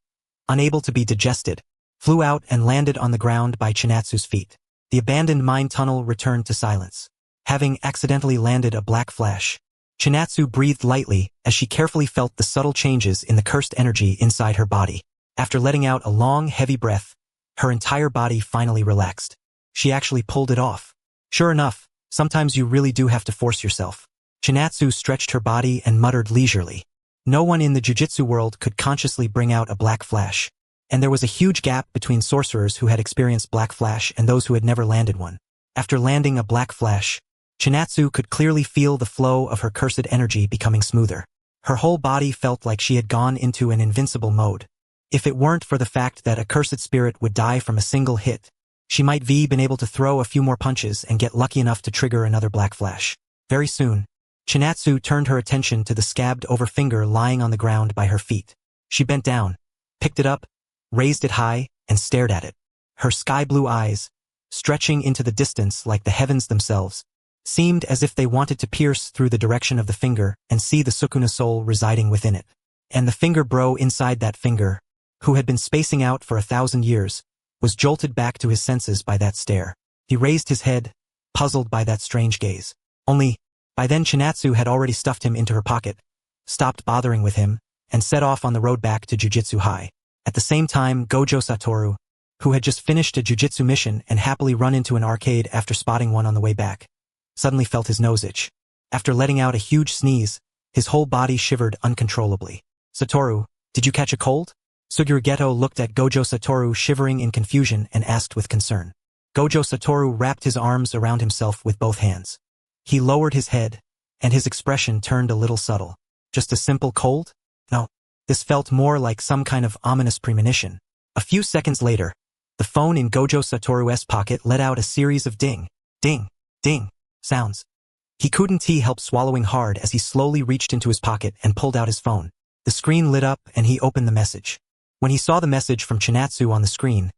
unable to be digested, flew out and landed on the ground by Chinatsu's feet. The abandoned mine tunnel returned to silence. Having accidentally landed a black flash, Chinatsu breathed lightly as she carefully felt the subtle changes in the cursed energy inside her body. After letting out a long, heavy breath, her entire body finally relaxed. She actually pulled it off. Sure enough, sometimes you really do have to force yourself. Chinatsu stretched her body and muttered leisurely. No one in the jujitsu world could consciously bring out a black flash, and there was a huge gap between sorcerers who had experienced black flash and those who had never landed one. After landing a black flash, Chinatsu could clearly feel the flow of her cursed energy becoming smoother. Her whole body felt like she had gone into an invincible mode. If it weren't for the fact that a cursed spirit would die from a single hit, she might have been able to throw a few more punches and get lucky enough to trigger another black flash. Very soon, Chinatsu turned her attention to the scabbed-over finger lying on the ground by her feet. She bent down, picked it up, raised it high, and stared at it. Her sky-blue eyes, stretching into the distance like the heavens themselves, seemed as if they wanted to pierce through the direction of the finger and see the Sukuna soul residing within it. And the finger bro inside that finger, who had been spacing out for 1,000 years, was jolted back to his senses by that stare. He raised his head, puzzled by that strange gaze. Only, by then Chinatsu had already stuffed him into her pocket, stopped bothering with him, and set off on the road back to Jujutsu High. At the same time, Gojo Satoru, who had just finished a jujitsu mission and happily run into an arcade after spotting one on the way back, suddenly felt his nose itch. After letting out a huge sneeze, his whole body shivered uncontrollably. Satoru, did you catch a cold? Suguru Geto looked at Gojo Satoru shivering in confusion and asked with concern. Gojo Satoru wrapped his arms around himself with both hands. He lowered his head, and his expression turned a little subtle. Just a simple cold? No. This felt more like some kind of ominous premonition. A few seconds later, the phone in Gojo Satoru's pocket let out a series of ding, ding, ding sounds. He couldn't help swallowing hard as he slowly reached into his pocket and pulled out his phone. The screen lit up and he opened the message. When he saw the message from Chinatsu on the screen,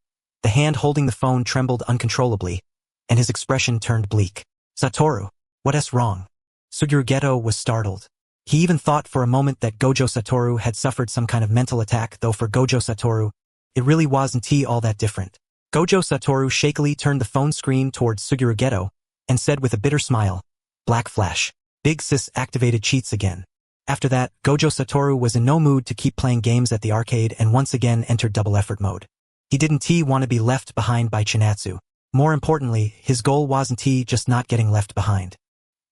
the hand holding the phone trembled uncontrollably, and his expression turned bleak. Satoru, what's wrong? Suguru Geto was startled. He even thought for a moment that Gojo Satoru had suffered some kind of mental attack, though for Gojo Satoru, it really wasn't all that different. Gojo Satoru shakily turned the phone screen towards Suguru Geto and said with a bitter smile, "Black flash. Big sis activated cheats again." After that, Gojo Satoru was in no mood to keep playing games at the arcade and once again entered double effort mode. He didn't want to be left behind by Chinatsu. More importantly, his goal wasn't just not getting left behind.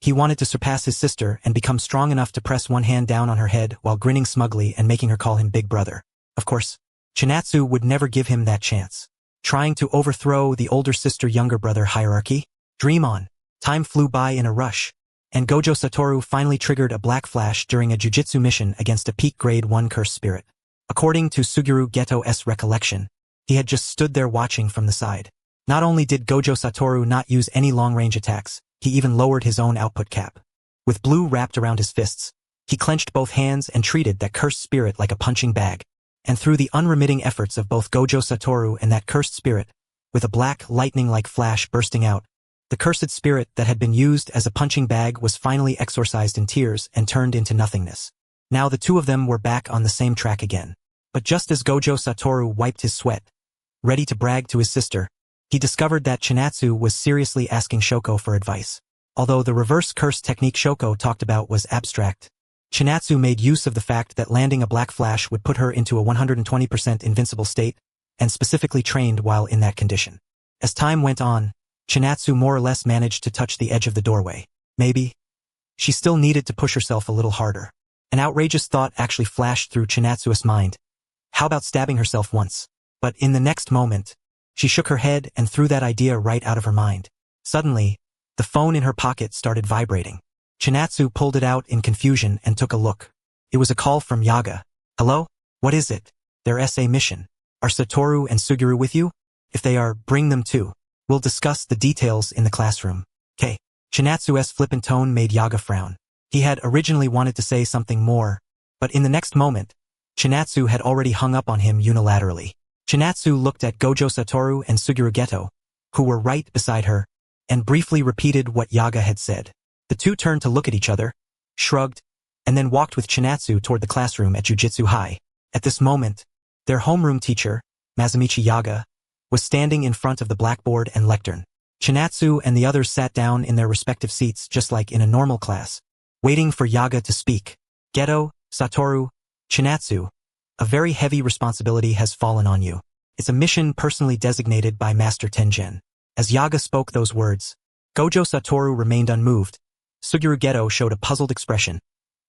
He wanted to surpass his sister and become strong enough to press one hand down on her head while grinning smugly and making her call him Big Brother. Of course, Chinatsu would never give him that chance. Trying to overthrow the older sister-younger brother hierarchy? Dream on. Time flew by in a rush, and Gojo Satoru finally triggered a black flash during a jujitsu mission against a peak grade 1 cursed spirit. According to Suguru Geto's recollection, he had just stood there watching from the side. Not only did Gojo Satoru not use any long-range attacks, he even lowered his own output cap. With blue wrapped around his fists, he clenched both hands and treated that cursed spirit like a punching bag. And through the unremitting efforts of both Gojo Satoru and that cursed spirit, with a black lightning-like flash bursting out, the cursed spirit that had been used as a punching bag was finally exorcised in tears and turned into nothingness. Now the two of them were back on the same track again. But just as Gojo Satoru wiped his sweat, ready to brag to his sister, he discovered that Chinatsu was seriously asking Shoko for advice. Although the reverse curse technique Shoko talked about was abstract, Chinatsu made use of the fact that landing a black flash would put her into a 120% invincible state, and specifically trained while in that condition. As time went on, Chinatsu more or less managed to touch the edge of the doorway. Maybe. She still needed to push herself a little harder. An outrageous thought actually flashed through Chinatsu's mind. How about stabbing herself once? But in the next moment, she shook her head and threw that idea right out of her mind. Suddenly, the phone in her pocket started vibrating. Chinatsu pulled it out in confusion and took a look. It was a call from Yaga. Hello? What is it? Their SA mission. Are Satoru and Suguru with you? If they are, bring them too. We'll discuss the details in the classroom. K. Chinatsu's flippant tone made Yaga frown. He had originally wanted to say something more, but in the next moment, Chinatsu had already hung up on him unilaterally. Chinatsu looked at Gojo Satoru and Suguru Geto, who were right beside her, and briefly repeated what Yaga had said. The two turned to look at each other, shrugged, and then walked with Chinatsu toward the classroom at Jujutsu High. At this moment, their homeroom teacher, Masamichi Yaga, was standing in front of the blackboard and lectern. Chinatsu and the others sat down in their respective seats just like in a normal class, waiting for Yaga to speak. Geto, Satoru, Chinatsu, a very heavy responsibility has fallen on you. It's a mission personally designated by Master Tengen. As Yaga spoke those words, Gojo Satoru remained unmoved. Suguru Geto showed a puzzled expression,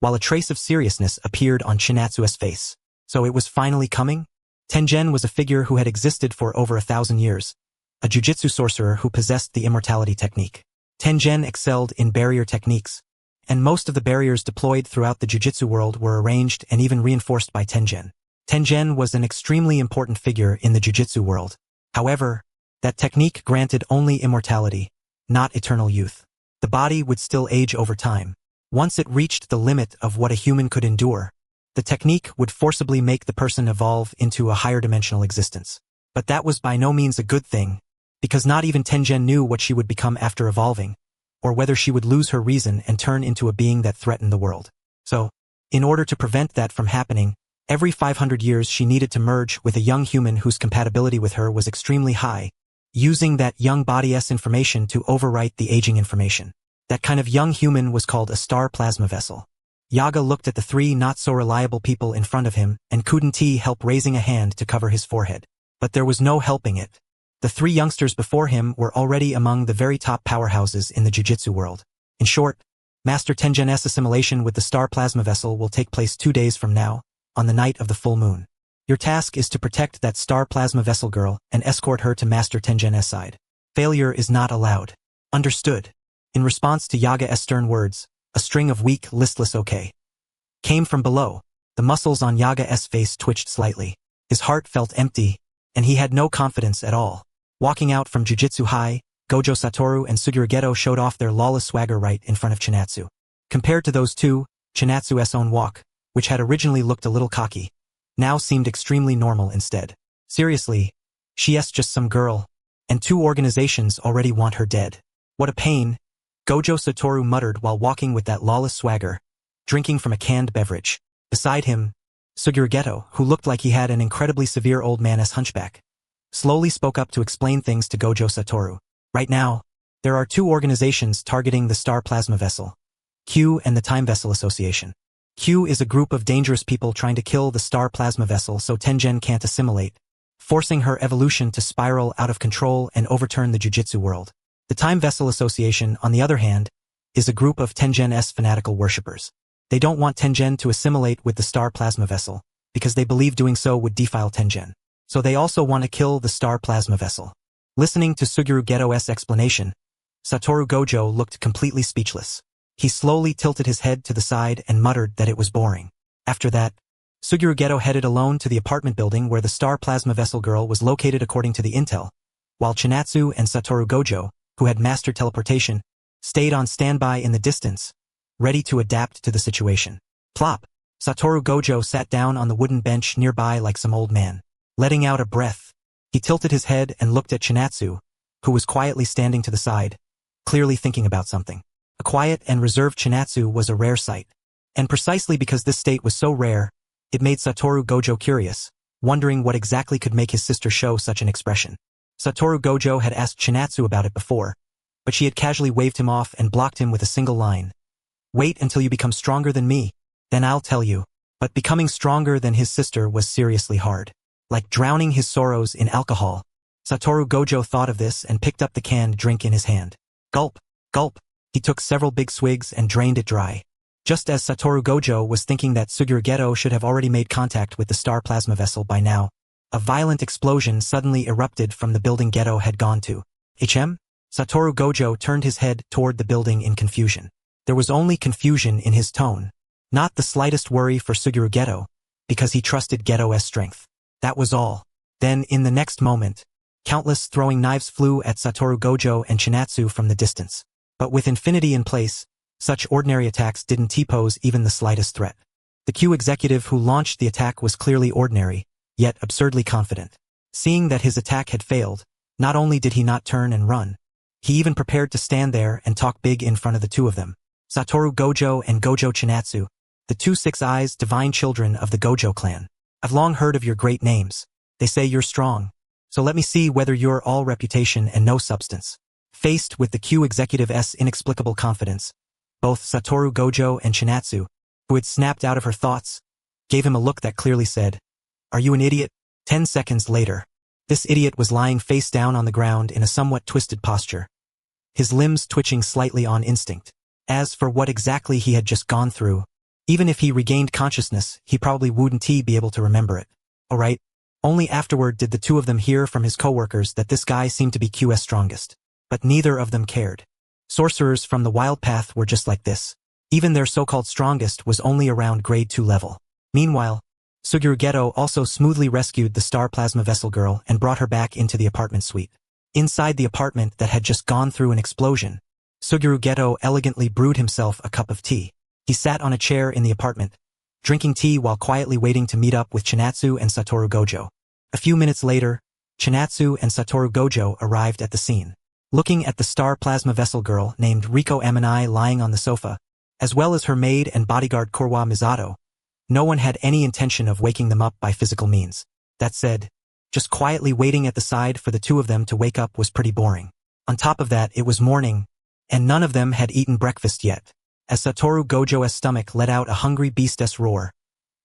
while a trace of seriousness appeared on Chinatsu's face. So it was finally coming? Tengen was a figure who had existed for over 1,000 years, a jujitsu sorcerer who possessed the immortality technique. Tengen excelled in barrier techniques, and most of the barriers deployed throughout the jujitsu world were arranged and even reinforced by Tengen. Tengen was an extremely important figure in the jujitsu world. However, that technique granted only immortality, not eternal youth. The body would still age over time. Once it reached the limit of what a human could endure, the technique would forcibly make the person evolve into a higher dimensional existence. But that was by no means a good thing, because not even Tengen knew what she would become after evolving, or whether she would lose her reason and turn into a being that threatened the world. So, in order to prevent that from happening, every 500 years she needed to merge with a young human whose compatibility with her was extremely high, using that young body's information to overwrite the aging information. That kind of young human was called a star plasma vessel. Yaga looked at the three not-so-reliable people in front of him and couldn't help raising a hand to cover his forehead. But there was no helping it. The three youngsters before him were already among the very top powerhouses in the jujitsu world. In short, Master Tengen's assimilation with the star plasma vessel will take place 2 days from now, on the night of the full moon. Your task is to protect that star plasma vessel girl and escort her to Master Tengen's side. Failure is not allowed. Understood. In response to Yaga's stern words, a string of weak, listless okay came from below. The muscles on Yaga's face twitched slightly. His heart felt empty, and he had no confidence at all. Walking out from Jujutsu High, Gojo Satoru and Suguru Geto showed off their lawless swagger right in front of Chinatsu. Compared to those two, Chinatsu's own walk, which had originally looked a little cocky, now seemed extremely normal instead. Seriously, she's just some girl, and 2 organizations already want her dead. What a pain, Gojo Satoru muttered while walking with that lawless swagger, drinking from a canned beverage. Beside him, Suguru Geto, who looked like he had an incredibly severe old man's hunchback, slowly spoke up to explain things to Gojo Satoru. Right now, there are 2 organizations targeting the Star Plasma Vessel, Q and the Time Vessel Association. Q is a group of dangerous people trying to kill the Star Plasma Vessel so Tengen can't assimilate, forcing her evolution to spiral out of control and overturn the jujitsu world. The Time Vessel Association, on the other hand, is a group of Tengen's fanatical worshippers. They don't want Tengen to assimilate with the Star Plasma Vessel, because they believe doing so would defile Tengen. So they also want to kill the Star Plasma Vessel. Listening to Suguru Geto's explanation, Satoru Gojo looked completely speechless. He slowly tilted his head to the side and muttered that it was boring. After that, Suguru Geto headed alone to the apartment building where the Star Plasma Vessel girl was located according to the intel, while Chinatsu and Satoru Gojo, who had mastered teleportation, stayed on standby in the distance, ready to adapt to the situation. Plop! Satoru Gojo sat down on the wooden bench nearby like some old man. Letting out a breath, he tilted his head and looked at Chinatsu, who was quietly standing to the side, clearly thinking about something. A quiet and reserved Chinatsu was a rare sight. And precisely because this state was so rare, it made Satoru Gojo curious, wondering what exactly could make his sister show such an expression. Satoru Gojo had asked Chinatsu about it before, but she had casually waved him off and blocked him with a single line. Wait until you become stronger than me, then I'll tell you. But becoming stronger than his sister was seriously hard. Like drowning his sorrows in alcohol, Satoru Gojo thought of this and picked up the canned drink in his hand. Gulp, gulp. He took several big swigs and drained it dry. Just as Satoru Gojo was thinking that Suguru Geto should have already made contact with the star plasma vessel by now, a violent explosion suddenly erupted from the building Geto had gone to. Satoru Gojo turned his head toward the building in confusion. There was only confusion in his tone. Not the slightest worry for Suguru Geto, because he trusted Geto's strength. That was all. Then, in the next moment, countless throwing knives flew at Satoru Gojo and Chinatsu from the distance. But with infinity in place, such ordinary attacks didn't pose even the slightest threat. The Q executive who launched the attack was clearly ordinary, yet absurdly confident. Seeing that his attack had failed, not only did he not turn and run, he even prepared to stand there and talk big in front of the two of them. Satoru Gojo and Gojo Chinatsu, the two six-eyes divine children of the Gojo clan. I've long heard of your great names. They say you're strong. So let me see whether you're all reputation and no substance. Faced with the Q executive's inexplicable confidence, both Satoru Gojo and Chinatsu, who had snapped out of her thoughts, gave him a look that clearly said, "Are you an idiot?" 10 seconds later, this idiot was lying face down on the ground in a somewhat twisted posture, his limbs twitching slightly on instinct. As for what exactly he had just gone through, even if he regained consciousness, he probably wouldn't be able to remember it. Alright, only afterward did the two of them hear from his coworkers that this guy seemed to be QS strongest. But neither of them cared. Sorcerers from the Wild Path were just like this. Even their so-called strongest was only around grade 2 level. Meanwhile, Suguru Geto also smoothly rescued the star plasma vessel girl and brought her back into the apartment suite. Inside the apartment that had just gone through an explosion, Suguru Geto elegantly brewed himself a cup of tea. He sat on a chair in the apartment, drinking tea while quietly waiting to meet up with Chinatsu and Satoru Gojo. A few minutes later, Chinatsu and Satoru Gojo arrived at the scene. Looking at the star plasma vessel girl named Riko Amanai lying on the sofa, as well as her maid and bodyguard Korwa Misato, no one had any intention of waking them up by physical means. That said, just quietly waiting at the side for the two of them to wake up was pretty boring. On top of that, it was morning, and none of them had eaten breakfast yet. As Satoru Gojo's stomach let out a hungry beast's roar,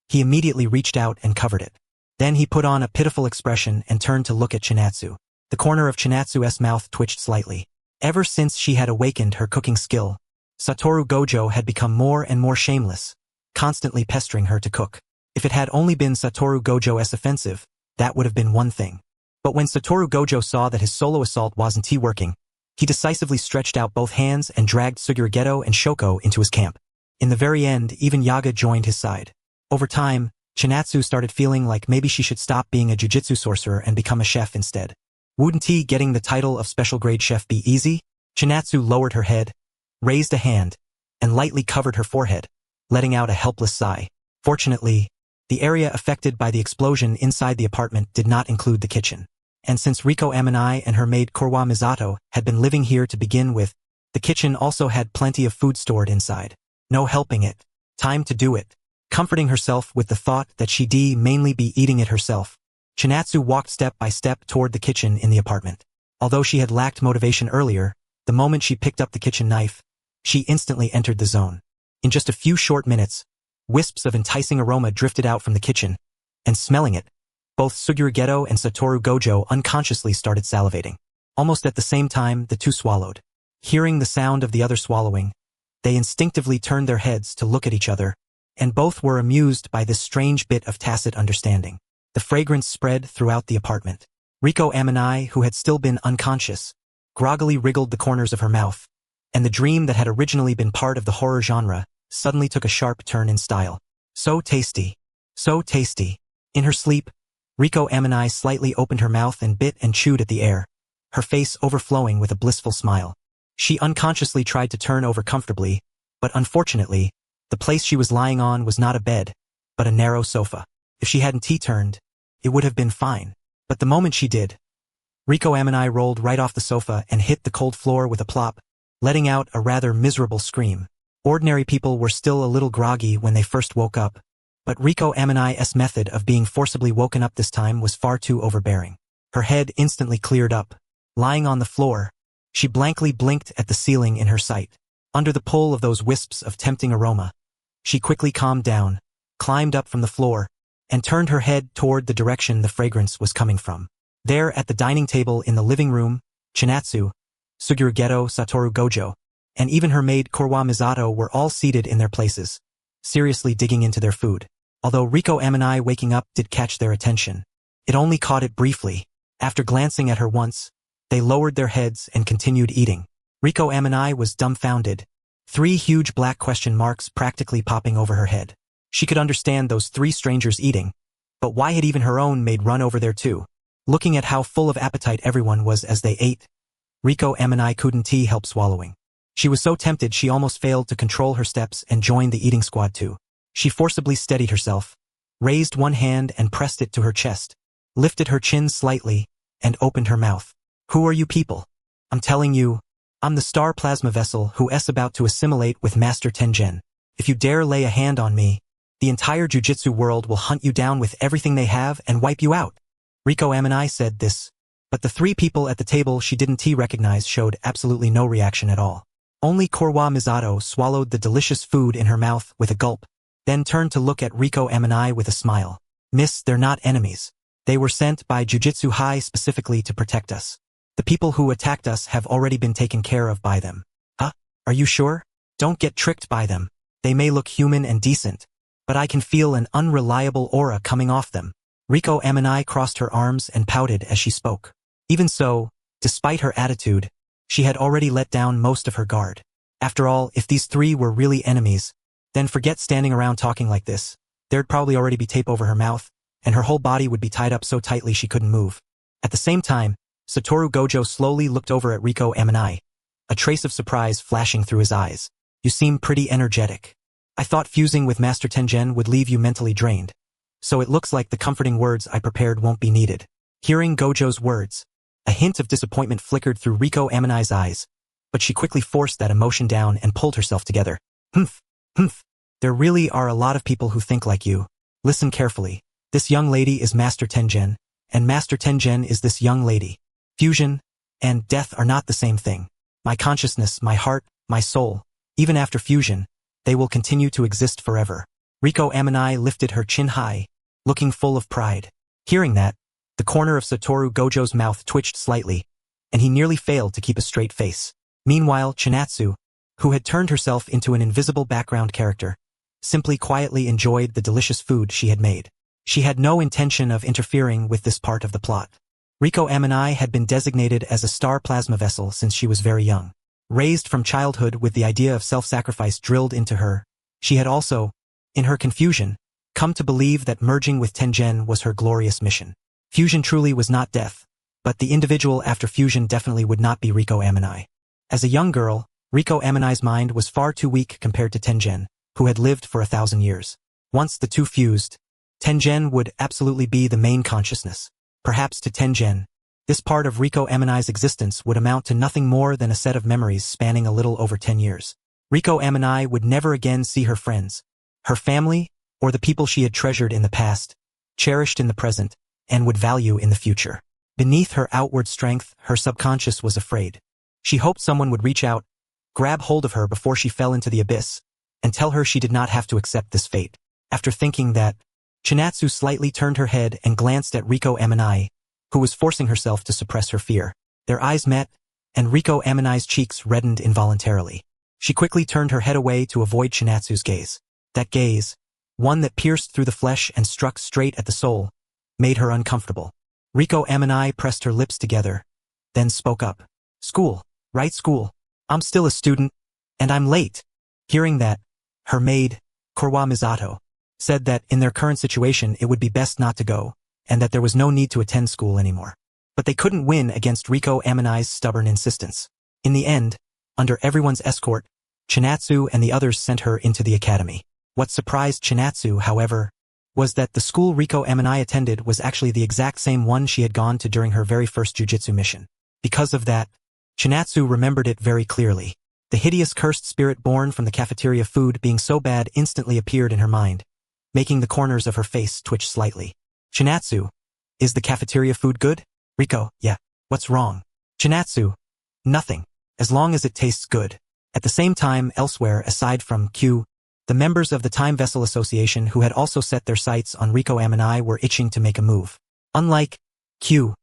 he immediately reached out and covered it. Then he put on a pitiful expression and turned to look at Chinatsu. The corner of Chinatsu's mouth twitched slightly. Ever since she had awakened her cooking skill, Satoru Gojo had become more and more shameless, constantly pestering her to cook. If it had only been Satoru Gojo's offensive, that would have been one thing. But when Satoru Gojo saw that his solo assault wasn't working, he decisively stretched out both hands and dragged Suguru Geto and Shoko into his camp. In the very end, even Yaga joined his side. Over time, Chinatsu started feeling like maybe she should stop being a jujitsu sorcerer and become a chef instead. Wouldn't getting the title of special grade chef be easy? Chinatsu lowered her head, raised a hand, and lightly covered her forehead, letting out a helpless sigh. Fortunately, the area affected by the explosion inside the apartment did not include the kitchen. And since Riko Amanai and her maid Korwa Misato had been living here to begin with, the kitchen also had plenty of food stored inside. No helping it. Time to do it. Comforting herself with the thought that she'd mainly be eating it herself, Chinatsu walked step by step toward the kitchen in the apartment. Although she had lacked motivation earlier, the moment she picked up the kitchen knife, she instantly entered the zone. In just a few short minutes, wisps of enticing aroma drifted out from the kitchen, and smelling it, both Suguru Geto and Satoru Gojo unconsciously started salivating. Almost at the same time, the two swallowed. Hearing the sound of the other swallowing, they instinctively turned their heads to look at each other, and both were amused by this strange bit of tacit understanding. The fragrance spread throughout the apartment. Riko Amanai, who had still been unconscious, groggily wriggled the corners of her mouth, and the dream that had originally been part of the horror genre suddenly took a sharp turn in style. So tasty. So tasty. In her sleep, Riko Amanai slightly opened her mouth and bit and chewed at the air, her face overflowing with a blissful smile. She unconsciously tried to turn over comfortably, but unfortunately, the place she was lying on was not a bed, but a narrow sofa. If she hadn't turned, it would have been fine. But the moment she did, Riko Amanai rolled right off the sofa and hit the cold floor with a plop, letting out a rather miserable scream. Ordinary people were still a little groggy when they first woke up, but Riko Amanai's method of being forcibly woken up this time was far too overbearing. Her head instantly cleared up. Lying on the floor, she blankly blinked at the ceiling in her sight. Under the pull of those wisps of tempting aroma, she quickly calmed down, climbed up from the floor, and turned her head toward the direction the fragrance was coming from. There at the dining table in the living room, Chinatsu, Suguru Geto, Satoru Gojo, and even her maid Korwa Misato were all seated in their places, seriously digging into their food. Although Riko Amanai waking up did catch their attention, it only caught it briefly. After glancing at her once, they lowered their heads and continued eating. Riko Amanai was dumbfounded, 3 huge black question marks practically popping over her head. She could understand those 3 strangers eating, but why had even her own maid run over there too? Looking at how full of appetite everyone was as they ate, Riko Amanai couldn't help swallowing. She was so tempted she almost failed to control her steps and joined the eating squad too. She forcibly steadied herself, raised one hand and pressed it to her chest, lifted her chin slightly, and opened her mouth. Who are you people? I'm telling you, I'm the star plasma vessel who is about to assimilate with Master Tengen. If you dare lay a hand on me, the entire jujitsu world will hunt you down with everything they have and wipe you out. Riko Amanai said this, but the 3 people at the table she didn't recognize showed absolutely no reaction at all. Only Korwa Misato swallowed the delicious food in her mouth with a gulp, then turned to look at Riko Amanai with a smile. Miss, they're not enemies. They were sent by Jujutsu High specifically to protect us. The people who attacked us have already been taken care of by them. Huh? Are you sure? Don't get tricked by them. They may look human and decent, but I can feel an unreliable aura coming off them. Riko Amanai crossed her arms and pouted as she spoke. Even so, despite her attitude, she had already let down most of her guard. After all, if these 3 were really enemies, then forget standing around talking like this. There'd probably already be tape over her mouth, and her whole body would be tied up so tightly she couldn't move. At the same time, Satoru Gojo slowly looked over at Riko Amanai, a trace of surprise flashing through his eyes. You seem pretty energetic. I thought fusing with Master Tengen would leave you mentally drained, so it looks like the comforting words I prepared won't be needed. Hearing Gojo's words, a hint of disappointment flickered through Riko Amanai's eyes, but she quickly forced that emotion down and pulled herself together. Humph. There really are a lot of people who think like you. Listen carefully. This young lady is Master Tengen, and Master Tengen is this young lady. Fusion and death are not the same thing. My consciousness, my heart, my soul, even after fusion, they will continue to exist forever. Riko Amanai lifted her chin high, looking full of pride. Hearing that, the corner of Satoru Gojo's mouth twitched slightly, and he nearly failed to keep a straight face. Meanwhile, Chinatsu, who had turned herself into an invisible background character, simply quietly enjoyed the delicious food she had made. She had no intention of interfering with this part of the plot. Riko Amanai had been designated as a star plasma vessel since she was very young. Raised from childhood with the idea of self-sacrifice drilled into her, she had also, in her confusion, come to believe that merging with Tengen was her glorious mission. Fusion truly was not death, but the individual after fusion definitely would not be Riko Amanai. As a young girl, Riko Amanai's mind was far too weak compared to Tengen, who had lived for 1,000 years. Once the two fused, Tengen would absolutely be the main consciousness. Perhaps to Tengen, this part of Riko Amanai's existence would amount to nothing more than a set of memories spanning a little over 10 years. Riko Amanai would never again see her friends, her family, or the people she had treasured in the past, cherished in the present, and would value in the future. Beneath her outward strength, her subconscious was afraid. She hoped someone would reach out, grab hold of her before she fell into the abyss, and tell her she did not have to accept this fate. After thinking that, Chinatsu slightly turned her head and glanced at Riko Amanai, who was forcing herself to suppress her fear. Their eyes met, and Riko Amanai's cheeks reddened involuntarily. She quickly turned her head away to avoid Chinatsu's gaze. That gaze, one that pierced through the flesh and struck straight at the soul, made her uncomfortable. Riko Amanai pressed her lips together, then spoke up. School, right school. I'm still a student, and I'm late. Hearing that, her maid, Korwa Misato, said that in their current situation it would be best not to go, and that there was no need to attend school anymore. But they couldn't win against Riko Amanai's stubborn insistence. In the end, under everyone's escort, Chinatsu and the others sent her into the academy. What surprised Chinatsu, however, was that the school Riko Amanai attended was actually the exact same one she had gone to during her very first jujitsu mission. Because of that, Chinatsu remembered it very clearly. The hideous cursed spirit born from the cafeteria food being so bad instantly appeared in her mind, making the corners of her face twitch slightly. Chinatsu, is the cafeteria food good? Riko, yeah. What's wrong? Chinatsu, nothing, as long as it tastes good. At the same time, elsewhere aside from Q, the members of the Time Vessel Association who had also set their sights on Riko Amanai were itching to make a move. Unlike Q,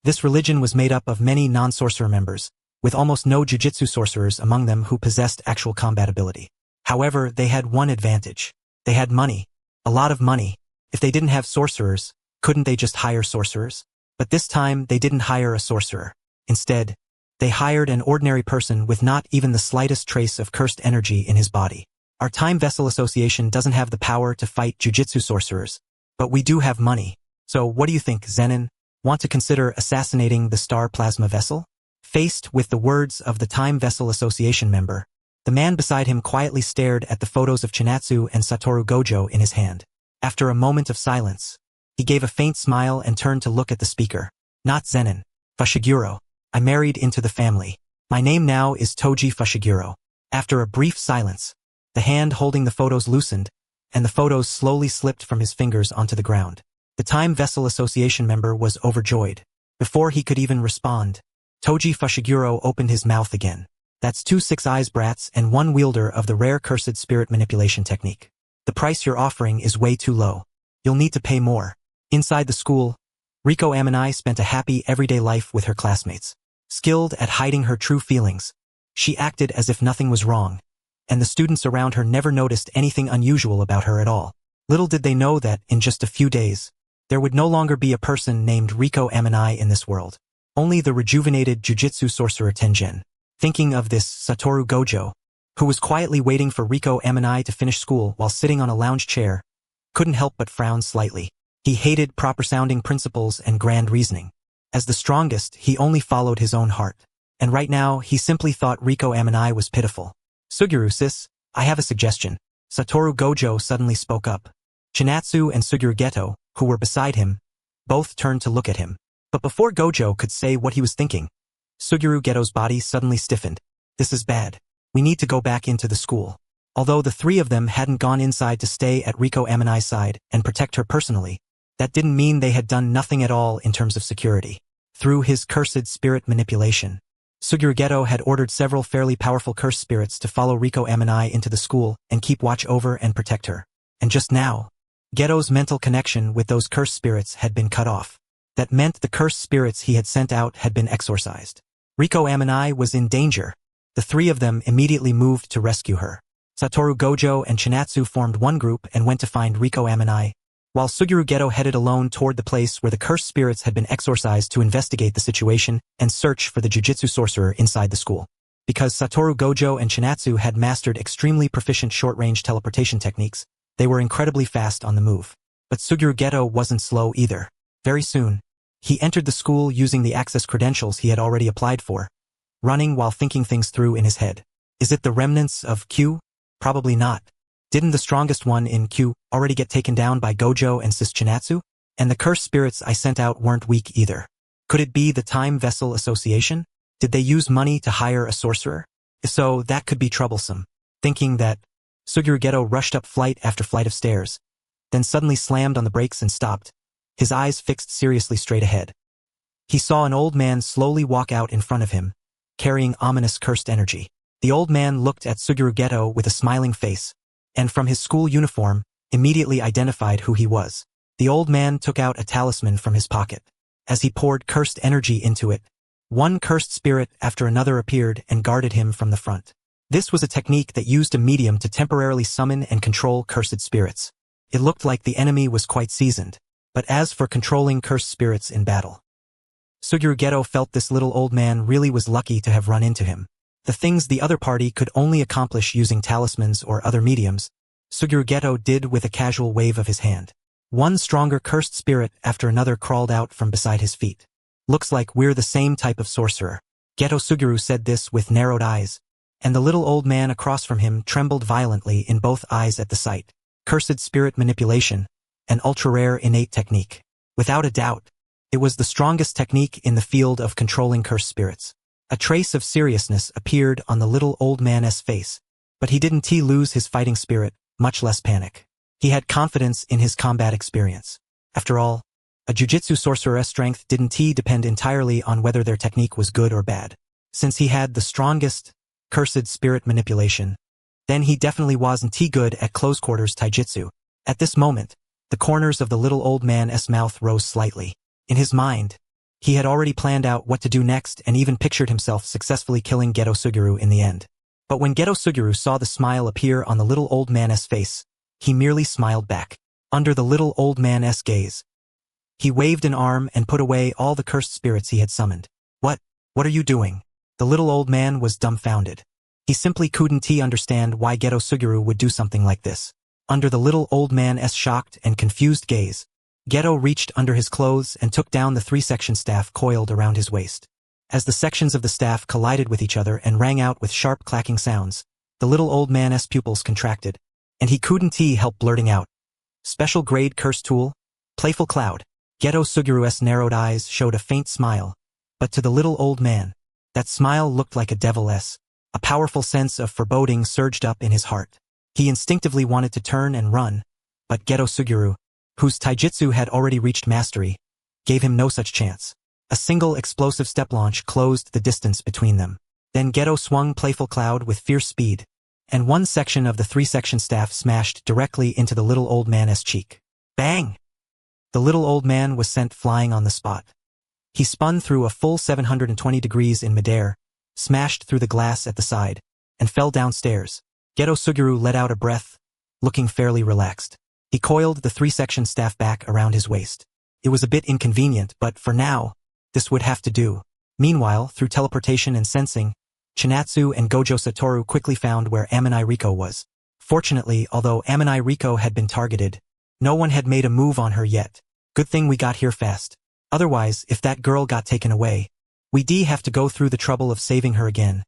This religion was made up of many non-sorcerer members, with almost no jujitsu sorcerers among them who possessed actual combat ability. However, they had one advantage. They had money. A lot of money. If they didn't have sorcerers, couldn't they just hire sorcerers? But this time, they didn't hire a sorcerer. Instead, they hired an ordinary person with not even the slightest trace of cursed energy in his body. Our Time Vessel Association doesn't have the power to fight jujitsu sorcerers, but we do have money. So what do you think, Zenin? Want to consider assassinating the Star Plasma Vessel? Faced with the words of the Time Vessel Association member, the man beside him quietly stared at the photos of Chinatsu and Satoru Gojo in his hand. After a moment of silence, he gave a faint smile and turned to look at the speaker. Not Zenin. Fushiguro. I married into the family. My name now is Toji Fushiguro. After a brief silence, the hand holding the photos loosened, and the photos slowly slipped from his fingers onto the ground. The Time Vessel Association member was overjoyed. Before he could even respond, Toji Fushiguro opened his mouth again. That's 2 6-eyes brats and 1 wielder of the rare cursed spirit manipulation technique. The price you're offering is way too low. You'll need to pay more. Inside the school, Riko Amanai spent a happy everyday life with her classmates. Skilled at hiding her true feelings, she acted as if nothing was wrong, and the students around her never noticed anything unusual about her at all. Little did they know that, in just a few days, there would no longer be a person named Riko Amanai in this world. Only the rejuvenated jujitsu sorcerer Tenjin. Thinking of this, Satoru Gojo, who was quietly waiting for Riko Amanai to finish school while sitting on a lounge chair, couldn't help but frown slightly. He hated proper-sounding principles and grand reasoning. As the strongest, he only followed his own heart. And right now, he simply thought Riko Amanai was pitiful. Suguru sis, I have a suggestion. Satoru Gojo suddenly spoke up. Chinatsu and Suguru Geto, who were beside him, both turned to look at him. But before Gojo could say what he was thinking, Suguru Geto's body suddenly stiffened. This is bad. We need to go back into the school. Although the 3 of them hadn't gone inside to stay at Riko Amanai's side and protect her personally, that didn't mean they had done nothing at all in terms of security. Through his cursed spirit manipulation, Suguru Geto had ordered several fairly powerful cursed spirits to follow Riko Amanai into the school and keep watch over and protect her. And just now, Geto's mental connection with those cursed spirits had been cut off. That meant the cursed spirits he had sent out had been exorcised. Riko Amanai was in danger. The 3 of them immediately moved to rescue her. Satoru Gojo and Chinatsu formed one group and went to find Riko Amanai, while Suguru Geto headed alone toward the place where the cursed spirits had been exorcised to investigate the situation and search for the jujitsu sorcerer inside the school. Because Satoru Gojo and Chinatsu had mastered extremely proficient short-range teleportation techniques, they were incredibly fast on the move. But Suguru Geto wasn't slow either. Very soon, he entered the school using the access credentials he had already applied for, running while thinking things through in his head. Is it the remnants of Q? Probably not. Didn't the strongest one in Q already get taken down by Gojo and Sis Chinatsu? And the cursed spirits I sent out weren't weak either. Could it be the Time Vessel Association? Did they use money to hire a sorcerer? If so, that could be troublesome. Thinking that, Suguru Geto rushed up flight after flight of stairs, then suddenly slammed on the brakes and stopped, his eyes fixed seriously straight ahead. He saw an old man slowly walk out in front of him, carrying ominous cursed energy. The old man looked at Suguru Geto with a smiling face, and from his school uniform, immediately identified who he was. The old man took out a talisman from his pocket. As he poured cursed energy into it, one cursed spirit after another appeared and guarded him from the front. This was a technique that used a medium to temporarily summon and control cursed spirits. It looked like the enemy was quite seasoned. But as for controlling cursed spirits in battle, Suguru Geto felt this little old man really was lucky to have run into him. The things the other party could only accomplish using talismans or other mediums, Suguru Geto did with a casual wave of his hand. One stronger cursed spirit after another crawled out from beside his feet. Looks like we're the same type of sorcerer. Geto Suguru said this with narrowed eyes, and the little old man across from him trembled violently in both eyes at the sight. Cursed spirit manipulation, an ultra-rare innate technique. Without a doubt, it was the strongest technique in the field of controlling cursed spirits. A trace of seriousness appeared on the little old man's face, but he didn't lose his fighting spirit, much less panic. He had confidence in his combat experience. After all, a jujitsu sorcerer's strength didn't depend entirely on whether their technique was good or bad. Since he had the strongest, cursed spirit manipulation, then he definitely wasn't good at close-quarters taijutsu. At this moment, the corners of the little old man's mouth rose slightly. In his mind, He had already planned out what to do next and even pictured himself successfully killing Geto Suguru in the end. But when Geto Suguru saw the smile appear on the little old man's face, he merely smiled back. Under the little old man's gaze, he waved an arm and put away all the cursed spirits he had summoned. What are you doing? The little old man was dumbfounded. He simply couldn't understand why Geto Suguru would do something like this. Under the little old man's shocked and confused gaze, Geto reached under his clothes and took down the 3-section staff coiled around his waist. As the sections of the staff collided with each other and rang out with sharp clacking sounds, the little old man's pupils contracted, and he couldn't help blurting out, "Special grade curse tool? Playful cloud." Geto Suguru's narrowed eyes showed a faint smile, but to the little old man, that smile looked like a devil's. A powerful sense of foreboding surged up in his heart. He instinctively wanted to turn and run, but Geto Suguru, whose taijutsu had already reached mastery, gave him no such chance. A single explosive step launch closed the distance between them. Then Geto swung Playful Cloud with fierce speed, and one section of the 3-section staff smashed directly into the little old man's cheek. Bang! The little old man was sent flying on the spot. He spun through a full 720 degrees in midair, smashed through the glass at the side, and fell downstairs. Geto Suguru let out a breath, looking fairly relaxed. He coiled the 3-section staff back around his waist. It was a bit inconvenient, but for now, this would have to do. Meanwhile, through teleportation and sensing, Chinatsu and Gojo Satoru quickly found where Amini Riko was. Fortunately, although Amini Riko had been targeted, no one had made a move on her yet. Good thing we got here fast. Otherwise, if that girl got taken away, we'd have to go through the trouble of saving her again.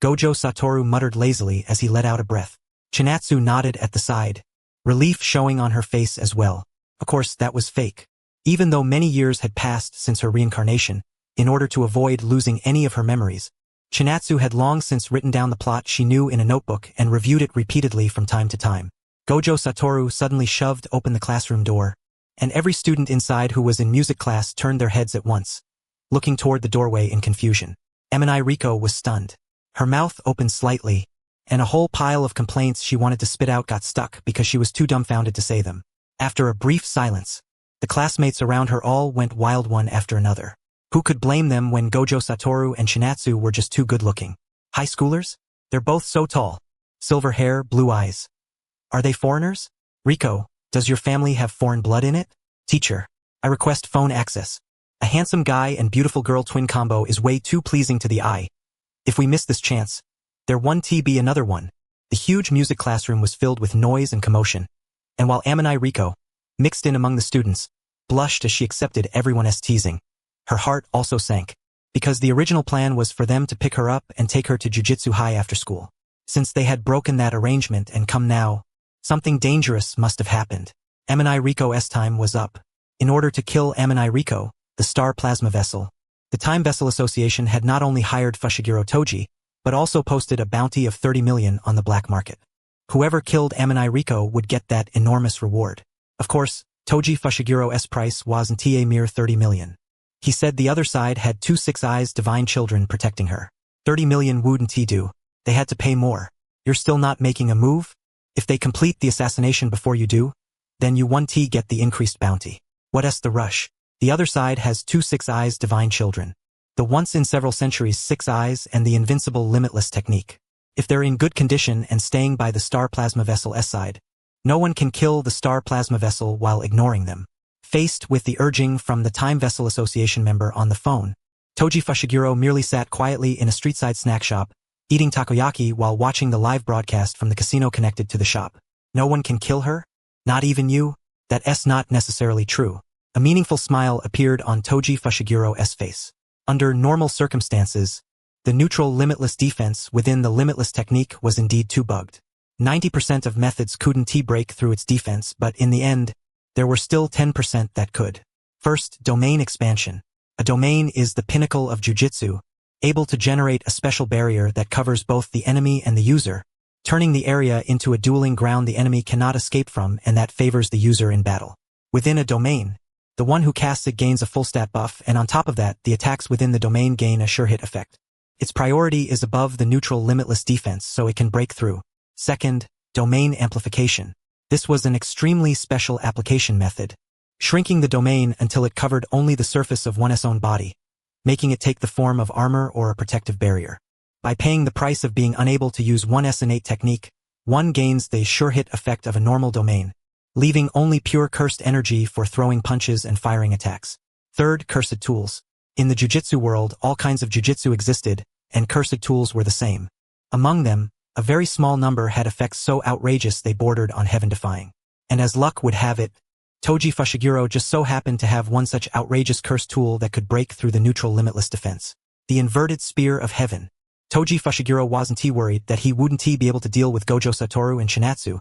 Gojo Satoru muttered lazily as he let out a breath. Chinatsu nodded at the side, relief showing on her face as well. Of course, that was fake. Even though many years had passed since her reincarnation, in order to avoid losing any of her memories, Chinatsu had long since written down the plot she knew in a notebook and reviewed it repeatedly from time to time. Gojo Satoru suddenly shoved open the classroom door, and every student inside who was in music class turned their heads at once, looking toward the doorway in confusion. Amini Riko was stunned. Her mouth opened slightly, and a whole pile of complaints she wanted to spit out got stuck because she was too dumbfounded to say them. After a brief silence, the classmates around her all went wild one after another. Who could blame them when Gojo Satoru and Chinatsu were just too good-looking? High schoolers? They're both so tall. Silver hair, blue eyes. Are they foreigners? Riko, does your family have foreign blood in it? Teacher, I request phone access. A handsome guy and beautiful girl twin combo is way too pleasing to the eye. If we miss this chance, there won't be another one. The huge music classroom was filled with noise and commotion, and while Amini Riko, mixed in among the students, blushed as she accepted everyone's teasing, her heart also sank, because the original plan was for them to pick her up and take her to Jujutsu High after school. Since they had broken that arrangement and come now, something dangerous must have happened. Amini Riko's time was up. In order to kill Amini Riko, the star plasma vessel, the Time Vessel Association had not only hired Fushiguro Toji, but also posted a bounty of 30 million on the black market. Whoever killed Amini Riko would get that enormous reward. Of course, Toji Fushiguro's price wasn't a mere 30 million. He said the other side had 2 6-eyes divine children protecting her. 30 million wouldn't do. They had to pay more. You're still not making a move? If they complete the assassination before you do, then you won't get the increased bounty. What's the rush? The other side has 2 6-eyes divine children. The once in several centuries 6 eyes and the invincible limitless technique. If they're in good condition and staying by the star plasma vessel's side, no one can kill the star plasma vessel while ignoring them. Faced with the urging from the Time Vessel Association member on the phone, Toji Fushiguro merely sat quietly in a street-side snack shop, eating takoyaki while watching the live broadcast from the casino connected to the shop. No one can kill her? Not even you? That's not necessarily true. A meaningful smile appeared on Toji Fushiguro's face. Under normal circumstances, the neutral limitless defense within the limitless technique was indeed too bugged. 90% of methods couldn't break through its defense, but in the end, there were still 10% that could. First, domain expansion. A domain is the pinnacle of jujitsu, able to generate a special barrier that covers both the enemy and the user, turning the area into a dueling ground the enemy cannot escape from and that favors the user in battle. Within a domain, the one who casts it gains a full stat buff, and on top of that, the attacks within the domain gain a sure hit effect. Its priority is above the neutral limitless defense so it can break through. Second, domain amplification. This was an extremely special application method, shrinking the domain until it covered only the surface of one's own body, making it take the form of armor or a protective barrier. By paying the price of being unable to use one's innate technique, one gains the sure-hit effect of a normal domain, leaving only pure cursed energy for throwing punches and firing attacks. Third, cursed tools. In the jujitsu world, all kinds of jujitsu existed, and cursed tools were the same. Among them, a very small number had effects so outrageous they bordered on heaven-defying. And as luck would have it, Toji Fushiguro just so happened to have one such outrageous cursed tool that could break through the neutral limitless defense. The inverted spear of heaven. Toji Fushiguro wasn't worried that he wouldn't be able to deal with Gojo Satoru and Chinatsu,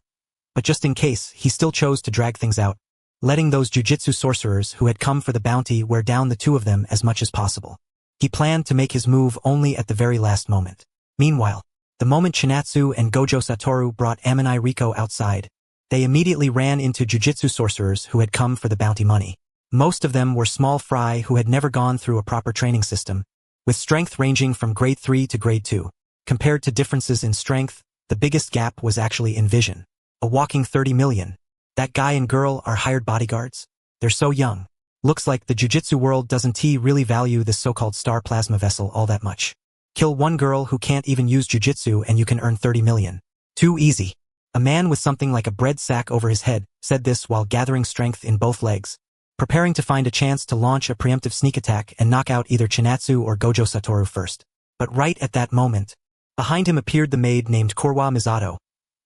but just in case, he still chose to drag things out, letting those jujitsu sorcerers who had come for the bounty wear down the two of them as much as possible. He planned to make his move only at the very last moment. Meanwhile, the moment Chinatsu and Gojo Satoru brought Amanai Riko outside, they immediately ran into jujitsu sorcerers who had come for the bounty money. Most of them were small fry who had never gone through a proper training system, with strength ranging from grade 3 to grade 2. Compared to differences in strength, the biggest gap was actually in vision. A whopping 30 million. That guy and girl are hired bodyguards? They're so young. Looks like the jujitsu world doesn't really value this so-called star plasma vessel all that much. Kill one girl who can't even use jujitsu and you can earn 30 million. Too easy. A man with something like a bread sack over his head said this while gathering strength in both legs, preparing to find a chance to launch a preemptive sneak attack and knock out either Chinatsu or Gojo Satoru first. But right at that moment, behind him appeared the maid named Korwa Misato,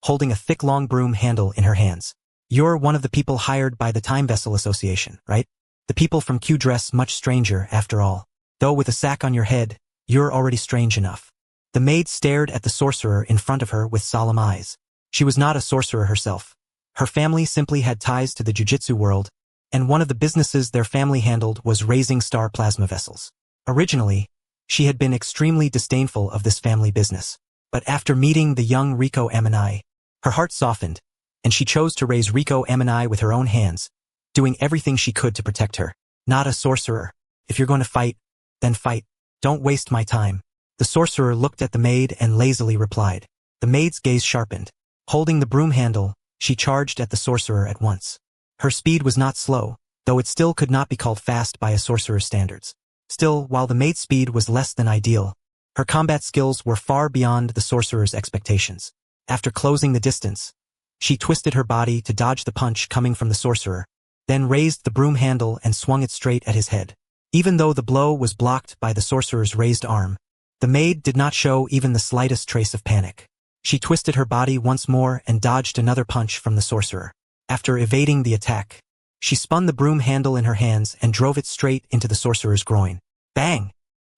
holding a thick long broom handle in her hands. You're one of the people hired by the Time Vessel Association, right? The people from Q dress much stranger, after all. Though with a sack on your head, you're already strange enough. The maid stared at the sorcerer in front of her with solemn eyes. She was not a sorcerer herself. Her family simply had ties to the jujitsu world, and one of the businesses their family handled was raising star plasma vessels. Originally, she had been extremely disdainful of this family business. But after meeting the young Riko Amanai, her heart softened, and she chose to raise Riko Amanai with her own hands, doing everything she could to protect her. Not a sorcerer. If you're going to fight, then fight. Don't waste my time. The sorcerer looked at the maid and lazily replied. The maid's gaze sharpened. Holding the broom handle, she charged at the sorcerer at once. Her speed was not slow, though it still could not be called fast by a sorcerer's standards. Still, while the maid's speed was less than ideal, her combat skills were far beyond the sorcerer's expectations. After closing the distance, she twisted her body to dodge the punch coming from the sorcerer, then raised the broom handle and swung it straight at his head. Even though the blow was blocked by the sorcerer's raised arm, the maid did not show even the slightest trace of panic. She twisted her body once more and dodged another punch from the sorcerer. After evading the attack, she spun the broom handle in her hands and drove it straight into the sorcerer's groin. Bang!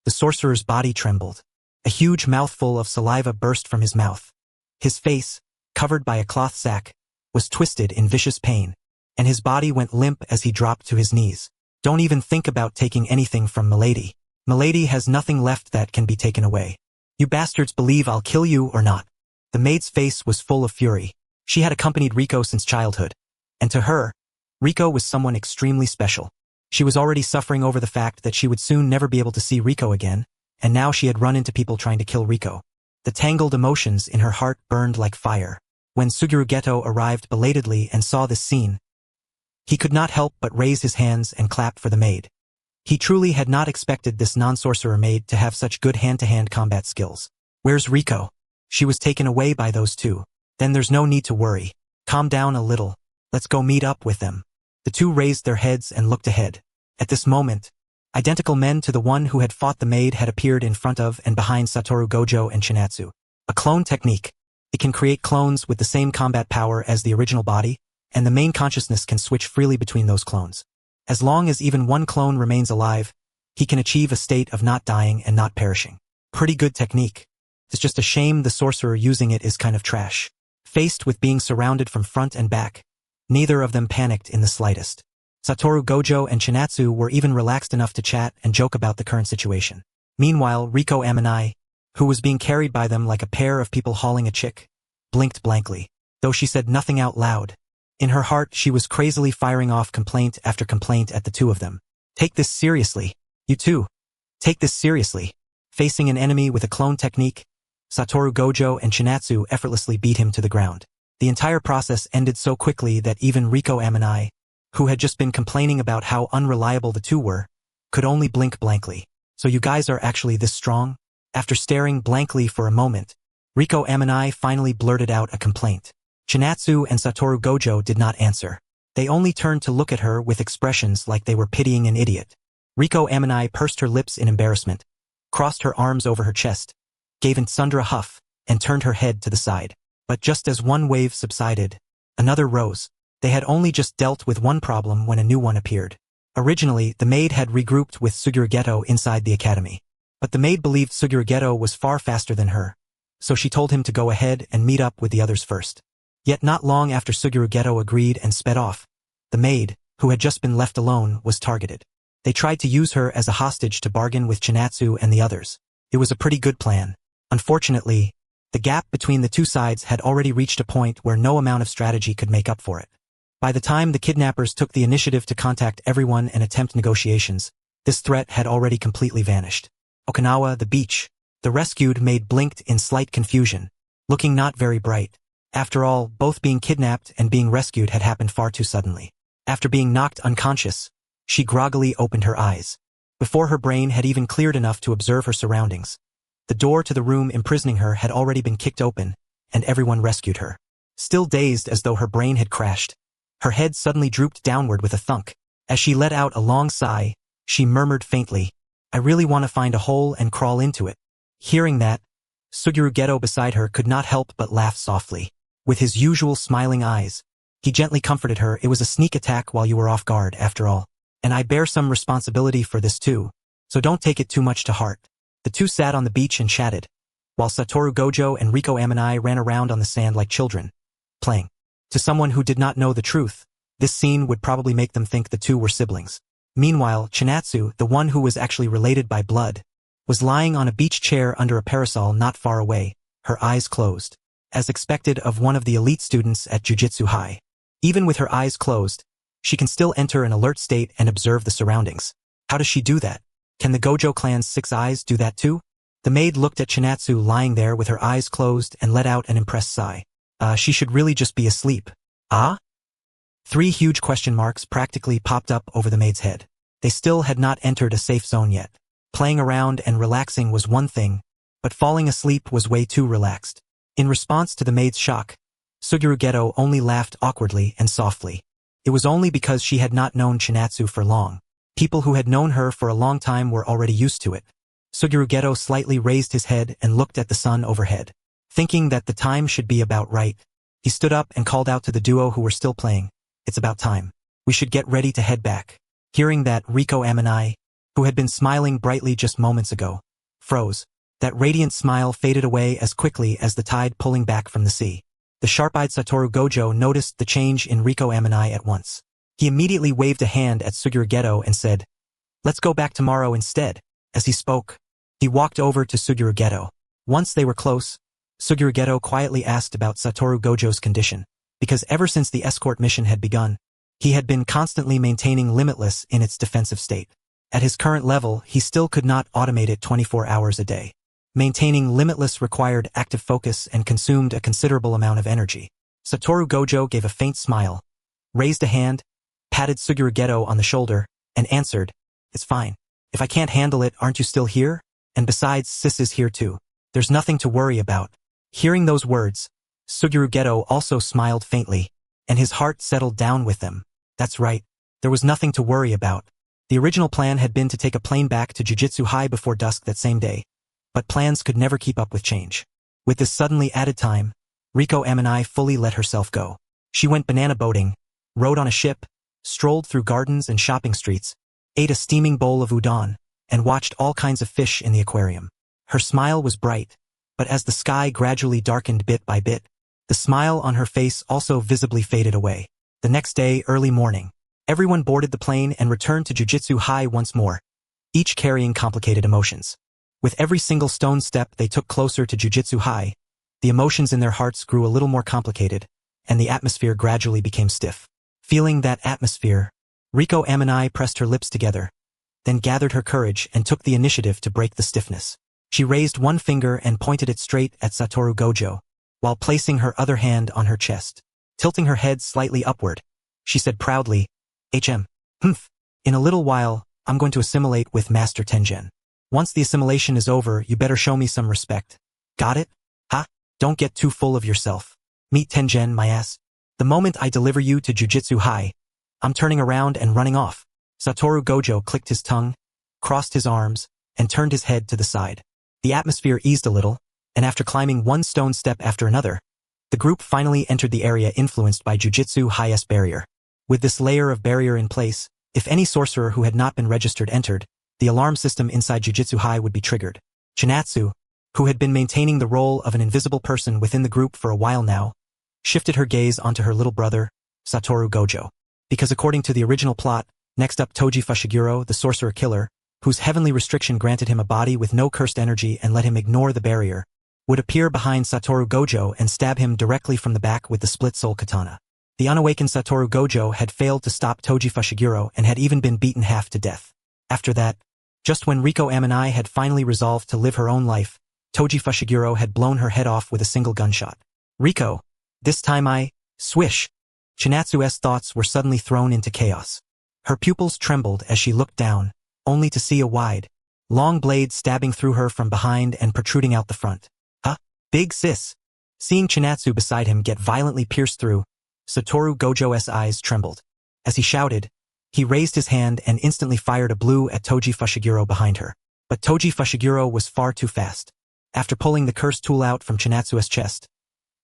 The sorcerer's body trembled. A huge mouthful of saliva burst from his mouth. His face, covered by a cloth sack, was twisted in vicious pain, and his body went limp as he dropped to his knees. Don't even think about taking anything from Milady. Milady has nothing left that can be taken away. You bastards believe I'll kill you or not? The maid's face was full of fury. She had accompanied Riko since childhood, and to her, Riko was someone extremely special. She was already suffering over the fact that she would soon never be able to see Riko again, and now she had run into people trying to kill Riko. The tangled emotions in her heart burned like fire. When Suguru Geto arrived belatedly and saw this scene, he could not help but raise his hands and clap for the maid. He truly had not expected this non-sorcerer maid to have such good hand-to-hand combat skills. Where's Riko? She was taken away by those two. Then there's no need to worry. Calm down a little. Let's go meet up with them. The two raised their heads and looked ahead. At this moment, identical men to the one who had fought the maid had appeared in front of and behind Satoru Gojo and Chinatsu. A clone technique. It can create clones with the same combat power as the original body, and the main consciousness can switch freely between those clones. As long as even one clone remains alive, he can achieve a state of not dying and not perishing. Pretty good technique. It's just a shame the sorcerer using it is kind of trash. Faced with being surrounded from front and back, neither of them panicked in the slightest. Satoru Gojo and Chinatsu were even relaxed enough to chat and joke about the current situation. Meanwhile, Riko Amanai, who was being carried by them like a pair of people hauling a chick, blinked blankly, though she said nothing out loud. In her heart, she was crazily firing off complaint after complaint at the two of them. Take this seriously. You too. Take this seriously. Facing an enemy with a clone technique, Satoru Gojo and Chinatsu effortlessly beat him to the ground. The entire process ended so quickly that even Riko Amanai, who had just been complaining about how unreliable the two were, could only blink blankly. So you guys are actually this strong? After staring blankly for a moment, Ryomen finally blurted out a complaint. Chinatsu and Satoru Gojo did not answer. They only turned to look at her with expressions like they were pitying an idiot. Ryomen pursed her lips in embarrassment, crossed her arms over her chest, gave Sundra a huff, and turned her head to the side. But just as one wave subsided, another rose. They had only just dealt with one problem when a new one appeared. Originally, the maid had regrouped with Suguru inside the academy. But the maid believed Suguru was far faster than her, so she told him to go ahead and meet up with the others first. Yet not long after Suguru agreed and sped off, the maid, who had just been left alone, was targeted. They tried to use her as a hostage to bargain with Chinatsu and the others. It was a pretty good plan. Unfortunately, the gap between the two sides had already reached a point where no amount of strategy could make up for it. By the time the kidnappers took the initiative to contact everyone and attempt negotiations, this threat had already completely vanished. Okinawa, the beach. The rescued maid blinked in slight confusion, looking not very bright. After all, both being kidnapped and being rescued had happened far too suddenly. After being knocked unconscious, she groggily opened her eyes. Before her brain had even cleared enough to observe her surroundings, the door to the room imprisoning her had already been kicked open, and everyone rescued her. Still dazed as though her brain had crashed, her head suddenly drooped downward with a thunk. As she let out a long sigh, she murmured faintly, "I really want to find a hole and crawl into it." Hearing that, Suguru beside her could not help but laugh softly. With his usual smiling eyes, he gently comforted her. "It was a sneak attack while you were off guard, after all. And I bear some responsibility for this too, so don't take it too much to heart." The two sat on the beach and chatted, while Satoru Gojo and Ryomen ran around on the sand like children, playing. To someone who did not know the truth, this scene would probably make them think the two were siblings. Meanwhile, Chinatsu, the one who was actually related by blood, was lying on a beach chair under a parasol not far away, her eyes closed. As expected of one of the elite students at Jujutsu High. Even with her eyes closed, she can still enter an alert state and observe the surroundings. How does she do that? Can the Gojo clan's 6 eyes do that too? The maid looked at Chinatsu lying there with her eyes closed and let out an impressed sigh. She should really just be asleep. Ah? 3 huge question marks practically popped up over the maid's head. They still had not entered a safe zone yet. Playing around and relaxing was one thing, but falling asleep was way too relaxed. In response to the maid's shock, Suguru only laughed awkwardly and softly. It was only because she had not known Chinatsu for long. People who had known her for a long time were already used to it. Suguru slightly raised his head and looked at the sun overhead. Thinking that the time should be about right, he stood up and called out to the duo who were still playing, "It's about time. We should get ready to head back." Hearing that, Ryomen, who had been smiling brightly just moments ago, froze. That radiant smile faded away as quickly as the tide pulling back from the sea. The sharp-eyed Satoru Gojo noticed the change in Ryomen at once. He immediately waved a hand at Suguru and said, "Let's go back tomorrow instead." As he spoke, he walked over to Suguru. Once they were close, Suguru quietly asked about Satoru Gojo's condition, because ever since the escort mission had begun, he had been constantly maintaining Limitless in its defensive state. At his current level, he still could not automate it 24 hours a day. Maintaining Limitless required active focus and consumed a considerable amount of energy. Satoru Gojo gave a faint smile, raised a hand, patted Suguru on the shoulder, and answered, "It's fine. If I can't handle it, aren't you still here? And besides, Sis is here too. There's nothing to worry about." Hearing those words, Suguru also smiled faintly, and his heart settled down with them. That's right. There was nothing to worry about. The original plan had been to take a plane back to Jujutsu High before dusk that same day, but plans could never keep up with change. With this suddenly added time, Ryomen fully let herself go. She went banana boating, rode on a ship, strolled through gardens and shopping streets, ate a steaming bowl of udon, and watched all kinds of fish in the aquarium. Her smile was bright, but as the sky gradually darkened bit by bit, the smile on her face also visibly faded away. The next day, early morning, everyone boarded the plane and returned to Jujutsu High once more, each carrying complicated emotions. With every single stone step they took closer to Jujutsu High, the emotions in their hearts grew a little more complicated, and the atmosphere gradually became stiff. Feeling that atmosphere, Ryomen pressed her lips together, then gathered her courage and took the initiative to break the stiffness. She raised one finger and pointed it straight at Satoru Gojo, while placing her other hand on her chest. Tilting her head slightly upward, she said proudly, Humph. In a little while, I'm going to assimilate with Master Tengen. Once the assimilation is over, you better show me some respect. Got it? Ha? Don't get too full of yourself. Meet Tengen, my ass. The moment I deliver you to Jujutsu High, I'm turning around and running off. Satoru Gojo clicked his tongue, crossed his arms, and turned his head to the side. The atmosphere eased a little, and after climbing one stone step after another, the group finally entered the area influenced by Jujutsu High's barrier. With this layer of barrier in place, if any sorcerer who had not been registered entered, the alarm system inside Jujutsu High would be triggered. Chinatsu, who had been maintaining the role of an invisible person within the group for a while now, shifted her gaze onto her little brother, Satoru Gojo. Because according to the original plot, next up Toji Fushiguro, the sorcerer killer, whose heavenly restriction granted him a body with no cursed energy and let him ignore the barrier, would appear behind Satoru Gojo and stab him directly from the back with the split soul katana. The unawakened Satoru Gojo had failed to stop Toji Fushiguro and had even been beaten half to death. After that, just when Riko Amanai had finally resolved to live her own life, Toji Fushiguro had blown her head off with a single gunshot. Riko, this time swish. Chinatsu's thoughts were suddenly thrown into chaos. Her pupils trembled as she looked down, only to see a wide, long blade stabbing through her from behind and protruding out the front. Huh? Big sis. Seeing Chinatsu beside him get violently pierced through, Satoru Gojo's eyes trembled. As he shouted, he raised his hand and instantly fired a blow at Toji Fushiguro behind her. But Toji Fushiguro was far too fast. After pulling the cursed tool out from Chinatsu's chest,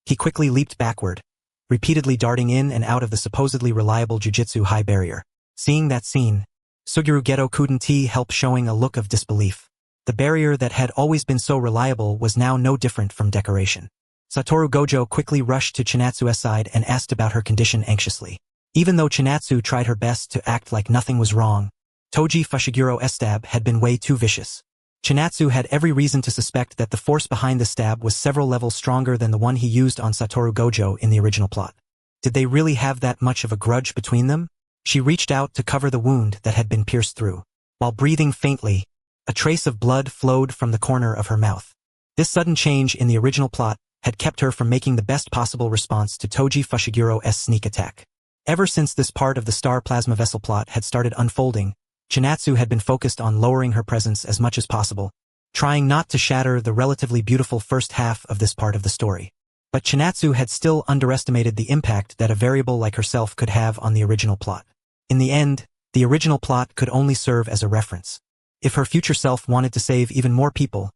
he quickly leaped backward, repeatedly darting in and out of the supposedly reliable Jujutsu High barrier. Seeing that scene, Suguru Geto couldn't help showing a look of disbelief. The barrier that had always been so reliable was now no different from decoration. Satoru Gojo quickly rushed to Chinatsu's side and asked about her condition anxiously. Even though Chinatsu tried her best to act like nothing was wrong, Toji Fushiguro's stab had been way too vicious. Chinatsu had every reason to suspect that the force behind the stab was several levels stronger than the one he used on Satoru Gojo in the original plot. Did they really have that much of a grudge between them? She reached out to cover the wound that had been pierced through. While breathing faintly, a trace of blood flowed from the corner of her mouth. This sudden change in the original plot had kept her from making the best possible response to Toji Fushiguro's sneak attack. Ever since this part of the Star Plasma Vessel plot had started unfolding, Chinatsu had been focused on lowering her presence as much as possible, trying not to shatter the relatively beautiful first half of this part of the story. But Chinatsu had still underestimated the impact that a variable like herself could have on the original plot. In the end, the original plot could only serve as a reference. If her future self wanted to save even more people,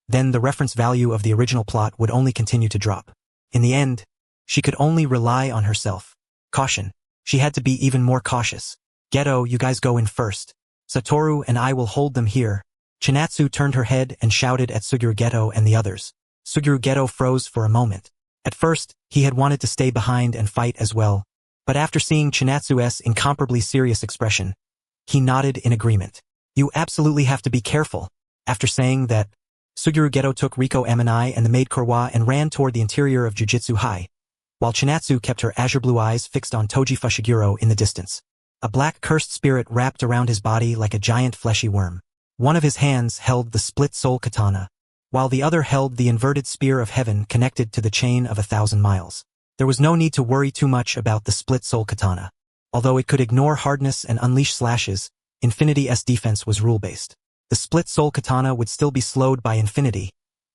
then the reference value of the original plot would only continue to drop. In the end, she could only rely on herself. Caution. She had to be even more cautious. Geto, you guys go in first. Satoru and I will hold them here. Chinatsu turned her head and shouted at Suguru Geto and the others. Suguru Geto froze for a moment. At first, he had wanted to stay behind and fight as well, but after seeing Chinatsu's incomparably serious expression, he nodded in agreement. You absolutely have to be careful. After saying that, Suguru Geto took Riko Amanai and the maid Kurwa and ran toward the interior of Jujutsu High, while Chinatsu kept her azure blue eyes fixed on Toji Fushiguro in the distance. A black cursed spirit wrapped around his body like a giant fleshy worm. One of his hands held the split soul katana, while the other held the inverted spear of heaven connected to the chain of 1,000 miles. There was no need to worry too much about the split soul katana. Although it could ignore hardness and unleash slashes, Infinity's defense was rule-based. The split soul katana would still be slowed by Infinity,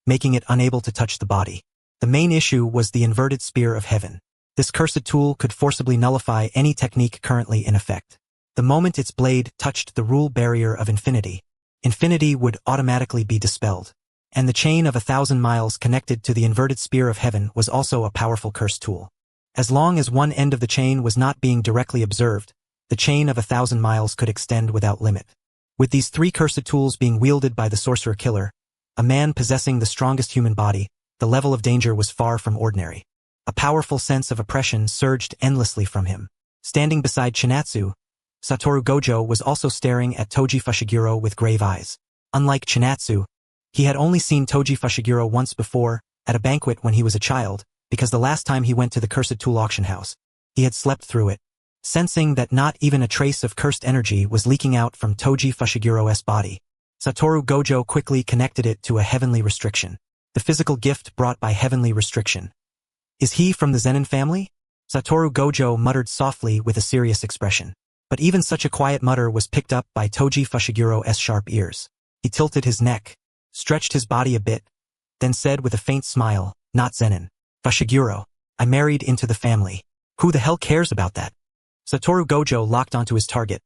making it unable to touch the body. The main issue was the inverted spear of heaven. This cursed tool could forcibly nullify any technique currently in effect. The moment its blade touched the rule barrier of Infinity, Infinity would automatically be dispelled. And the chain of 1,000 miles connected to the inverted spear of heaven was also a powerful curse tool. As long as one end of the chain was not being directly observed, the chain of 1,000 miles could extend without limit. With these three cursed tools being wielded by the sorcerer killer, a man possessing the strongest human body, the level of danger was far from ordinary. A powerful sense of oppression surged endlessly from him. Standing beside Chinatsu, Satoru Gojo was also staring at Toji Fushiguro with grave eyes. Unlike Chinatsu, he had only seen Toji Fushiguro once before, at a banquet when he was a child, because the last time he went to the cursed tool auction house, he had slept through it. Sensing that not even a trace of cursed energy was leaking out from Toji Fushiguro's body, Satoru Gojo quickly connected it to a heavenly restriction. The physical gift brought by heavenly restriction. Is he from the Zenin family? Satoru Gojo muttered softly with a serious expression. But even such a quiet mutter was picked up by Toji Fushigiro's sharp ears. He tilted his neck, stretched his body a bit, then said with a faint smile, "Not Zenin. Fushiguro, I married into the family. Who the hell cares about that?" Satoru Gojo locked onto his target,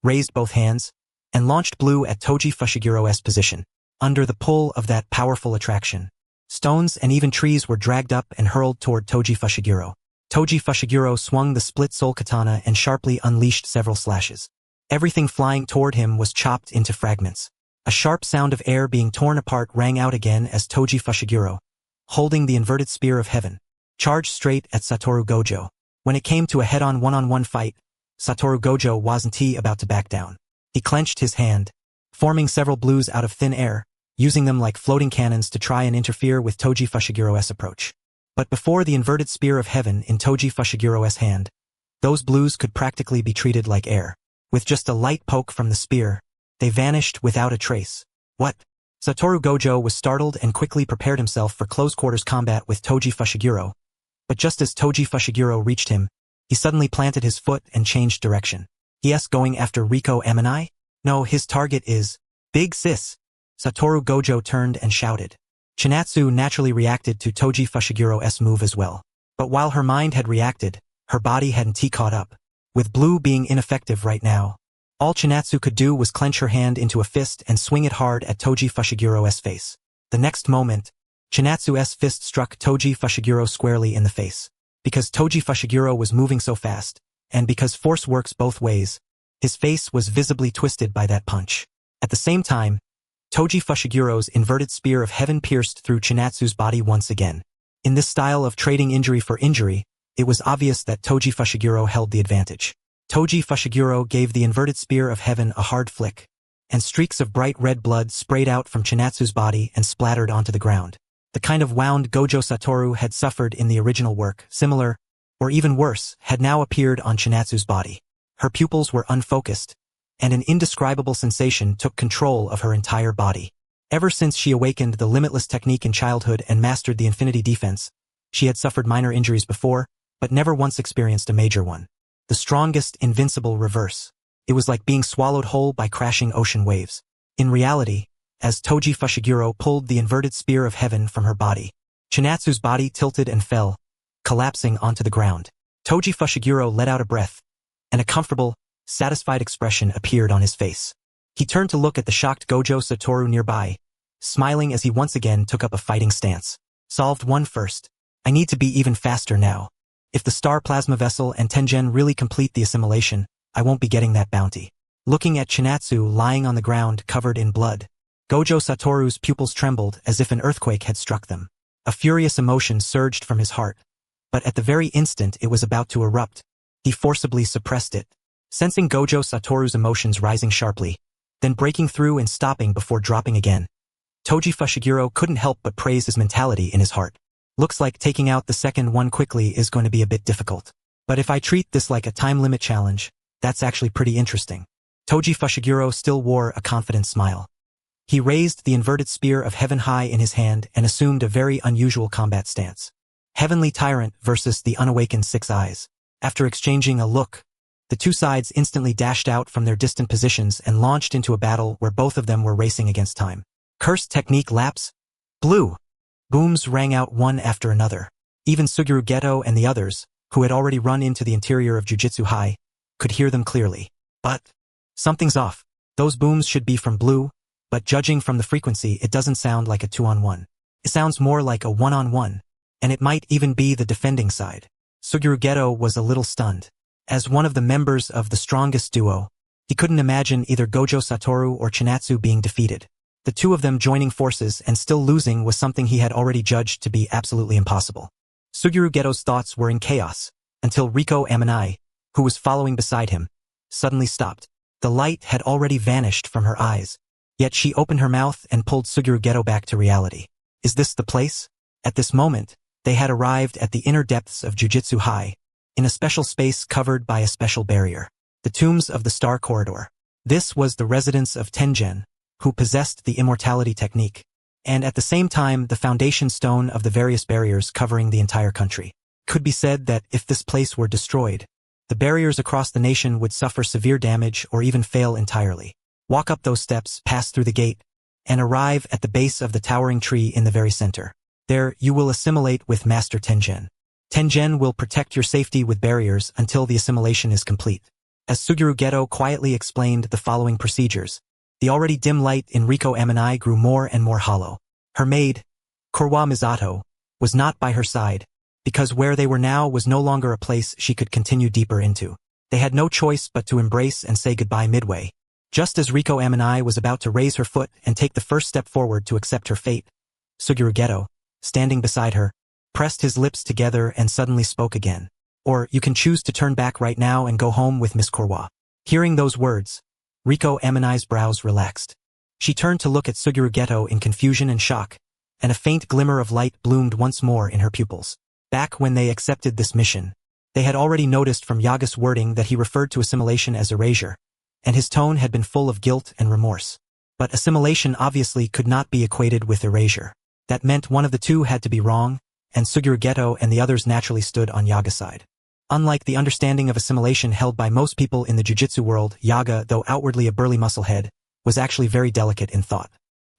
raised both hands, and launched blue at Toji Fushigiro's position. Under the pull of that powerful attraction, stones and even trees were dragged up and hurled toward Toji Fushiguro. Toji Fushiguro swung the split soul katana and sharply unleashed several slashes. Everything flying toward him was chopped into fragments. A sharp sound of air being torn apart rang out again as Toji Fushiguro, holding the inverted spear of heaven, charged straight at Satoru Gojo. When it came to a head-on one-on-one fight, Satoru Gojo wasn't about to back down. He clenched his hand, forming several blues out of thin air, using them like floating cannons to try and interfere with Toji Fushigiro's approach. But before the inverted spear of heaven in Toji Fushigiro's hand, those blues could practically be treated like air. With just a light poke from the spear, they vanished without a trace. What? Satoru Gojo was startled and quickly prepared himself for close-quarters combat with Toji Fushiguro. But just as Toji Fushiguro reached him, he suddenly planted his foot and changed direction. He's going after Riko Amanai? No, his target is Big Sis. Satoru Gojo turned and shouted. Chinatsu naturally reacted to Toji Fushigiro's move as well. But while her mind had reacted, her body hadn't caught up. With blue being ineffective right now, all Chinatsu could do was clench her hand into a fist and swing it hard at Toji Fushigiro's face. The next moment, Chinatsu's fist struck Toji Fushiguro squarely in the face. Because Toji Fushiguro was moving so fast, and because force works both ways, his face was visibly twisted by that punch. At the same time, Toji Fushigiro's inverted spear of heaven pierced through Chinatsu's body once again. In this style of trading injury for injury, it was obvious that Toji Fushiguro held the advantage. Toji Fushiguro gave the inverted spear of heaven a hard flick, and streaks of bright red blood sprayed out from Chinatsu's body and splattered onto the ground. The kind of wound Gojo Satoru had suffered in the original work, similar, or even worse, had now appeared on Chinatsu's body. Her pupils were unfocused, and an indescribable sensation took control of her entire body. Ever since she awakened the limitless technique in childhood and mastered the infinity defense, she had suffered minor injuries before, but never once experienced a major one. The strongest invincible reverse. It was like being swallowed whole by crashing ocean waves. In reality, as Toji Fushiguro pulled the inverted spear of heaven from her body, Chinatsu's body tilted and fell, collapsing onto the ground. Toji Fushiguro let out a breath, and a comfortable, satisfied expression appeared on his face. He turned to look at the shocked Gojo Satoru nearby, smiling as he once again took up a fighting stance. Solved one first. I need to be even faster now. If the Star Plasma Vessel and Tengen really complete the assimilation, I won't be getting that bounty. Looking at Chinatsu lying on the ground covered in blood, Gojo Satoru's pupils trembled as if an earthquake had struck them. A furious emotion surged from his heart, but at the very instant it was about to erupt, he forcibly suppressed it. Sensing Gojo Satoru's emotions rising sharply, then breaking through and stopping before dropping again, Toji Fushiguro couldn't help but praise his mentality in his heart. Looks like taking out the second one quickly is going to be a bit difficult. But if I treat this like a time limit challenge, that's actually pretty interesting. Toji Fushiguro still wore a confident smile. He raised the inverted spear of heaven high in his hand and assumed a very unusual combat stance. Heavenly Tyrant versus the unawakened Six Eyes. After exchanging a look, the two sides instantly dashed out from their distant positions and launched into a battle where both of them were racing against time. Cursed technique lapse? Blue! Booms rang out one after another. Even Suguru Geto and the others, who had already run into the interior of Jujutsu High, could hear them clearly. But something's off. Those booms should be from blue, but judging from the frequency it doesn't sound like a 2-on-1. It sounds more like a 1-on-1, and it might even be the defending side. Suguru Geto was a little stunned. As one of the members of the strongest duo, he couldn't imagine either Gojo Satoru or Chinatsu being defeated. The two of them joining forces and still losing was something he had already judged to be absolutely impossible. Suguru Geto's thoughts were in chaos, until Riko Amanai, who was following beside him, suddenly stopped. The light had already vanished from her eyes, yet she opened her mouth and pulled Suguru Geto back to reality. Is this the place? At this moment, they had arrived at the inner depths of Jujutsu High, in a special space covered by a special barrier. The tombs of the Star Corridor. This was the residence of Tengen, who possessed the immortality technique, and at the same time the foundation stone of the various barriers covering the entire country. Could be said that if this place were destroyed, the barriers across the nation would suffer severe damage or even fail entirely. Walk up those steps, pass through the gate, and arrive at the base of the towering tree in the very center. There, you will assimilate with Master Tengen. Tengen will protect your safety with barriers until the assimilation is complete. As Suguru Geto quietly explained the following procedures, the already dim light in Riko Amanai grew more and more hollow. Her maid, Kurwa Misato, was not by her side, because where they were now was no longer a place she could continue deeper into. They had no choice but to embrace and say goodbye midway. Just as Riko Amanai was about to raise her foot and take the first step forward to accept her fate, Suguru Geto, standing beside her, pressed his lips together and suddenly spoke again. Or, you can choose to turn back right now and go home with Miss Kurwa. Hearing those words, Riko Amanai's brows relaxed. She turned to look at Suguru Geto in confusion and shock, and a faint glimmer of light bloomed once more in her pupils. Back when they accepted this mission, they had already noticed from Yaga's wording that he referred to assimilation as erasure, and his tone had been full of guilt and remorse. But assimilation obviously could not be equated with erasure. That meant one of the two had to be wrong, and Suguru Geto and the others naturally stood on Yaga's side. Unlike the understanding of assimilation held by most people in the jujitsu world, Yaga, though outwardly a burly musclehead, was actually very delicate in thought.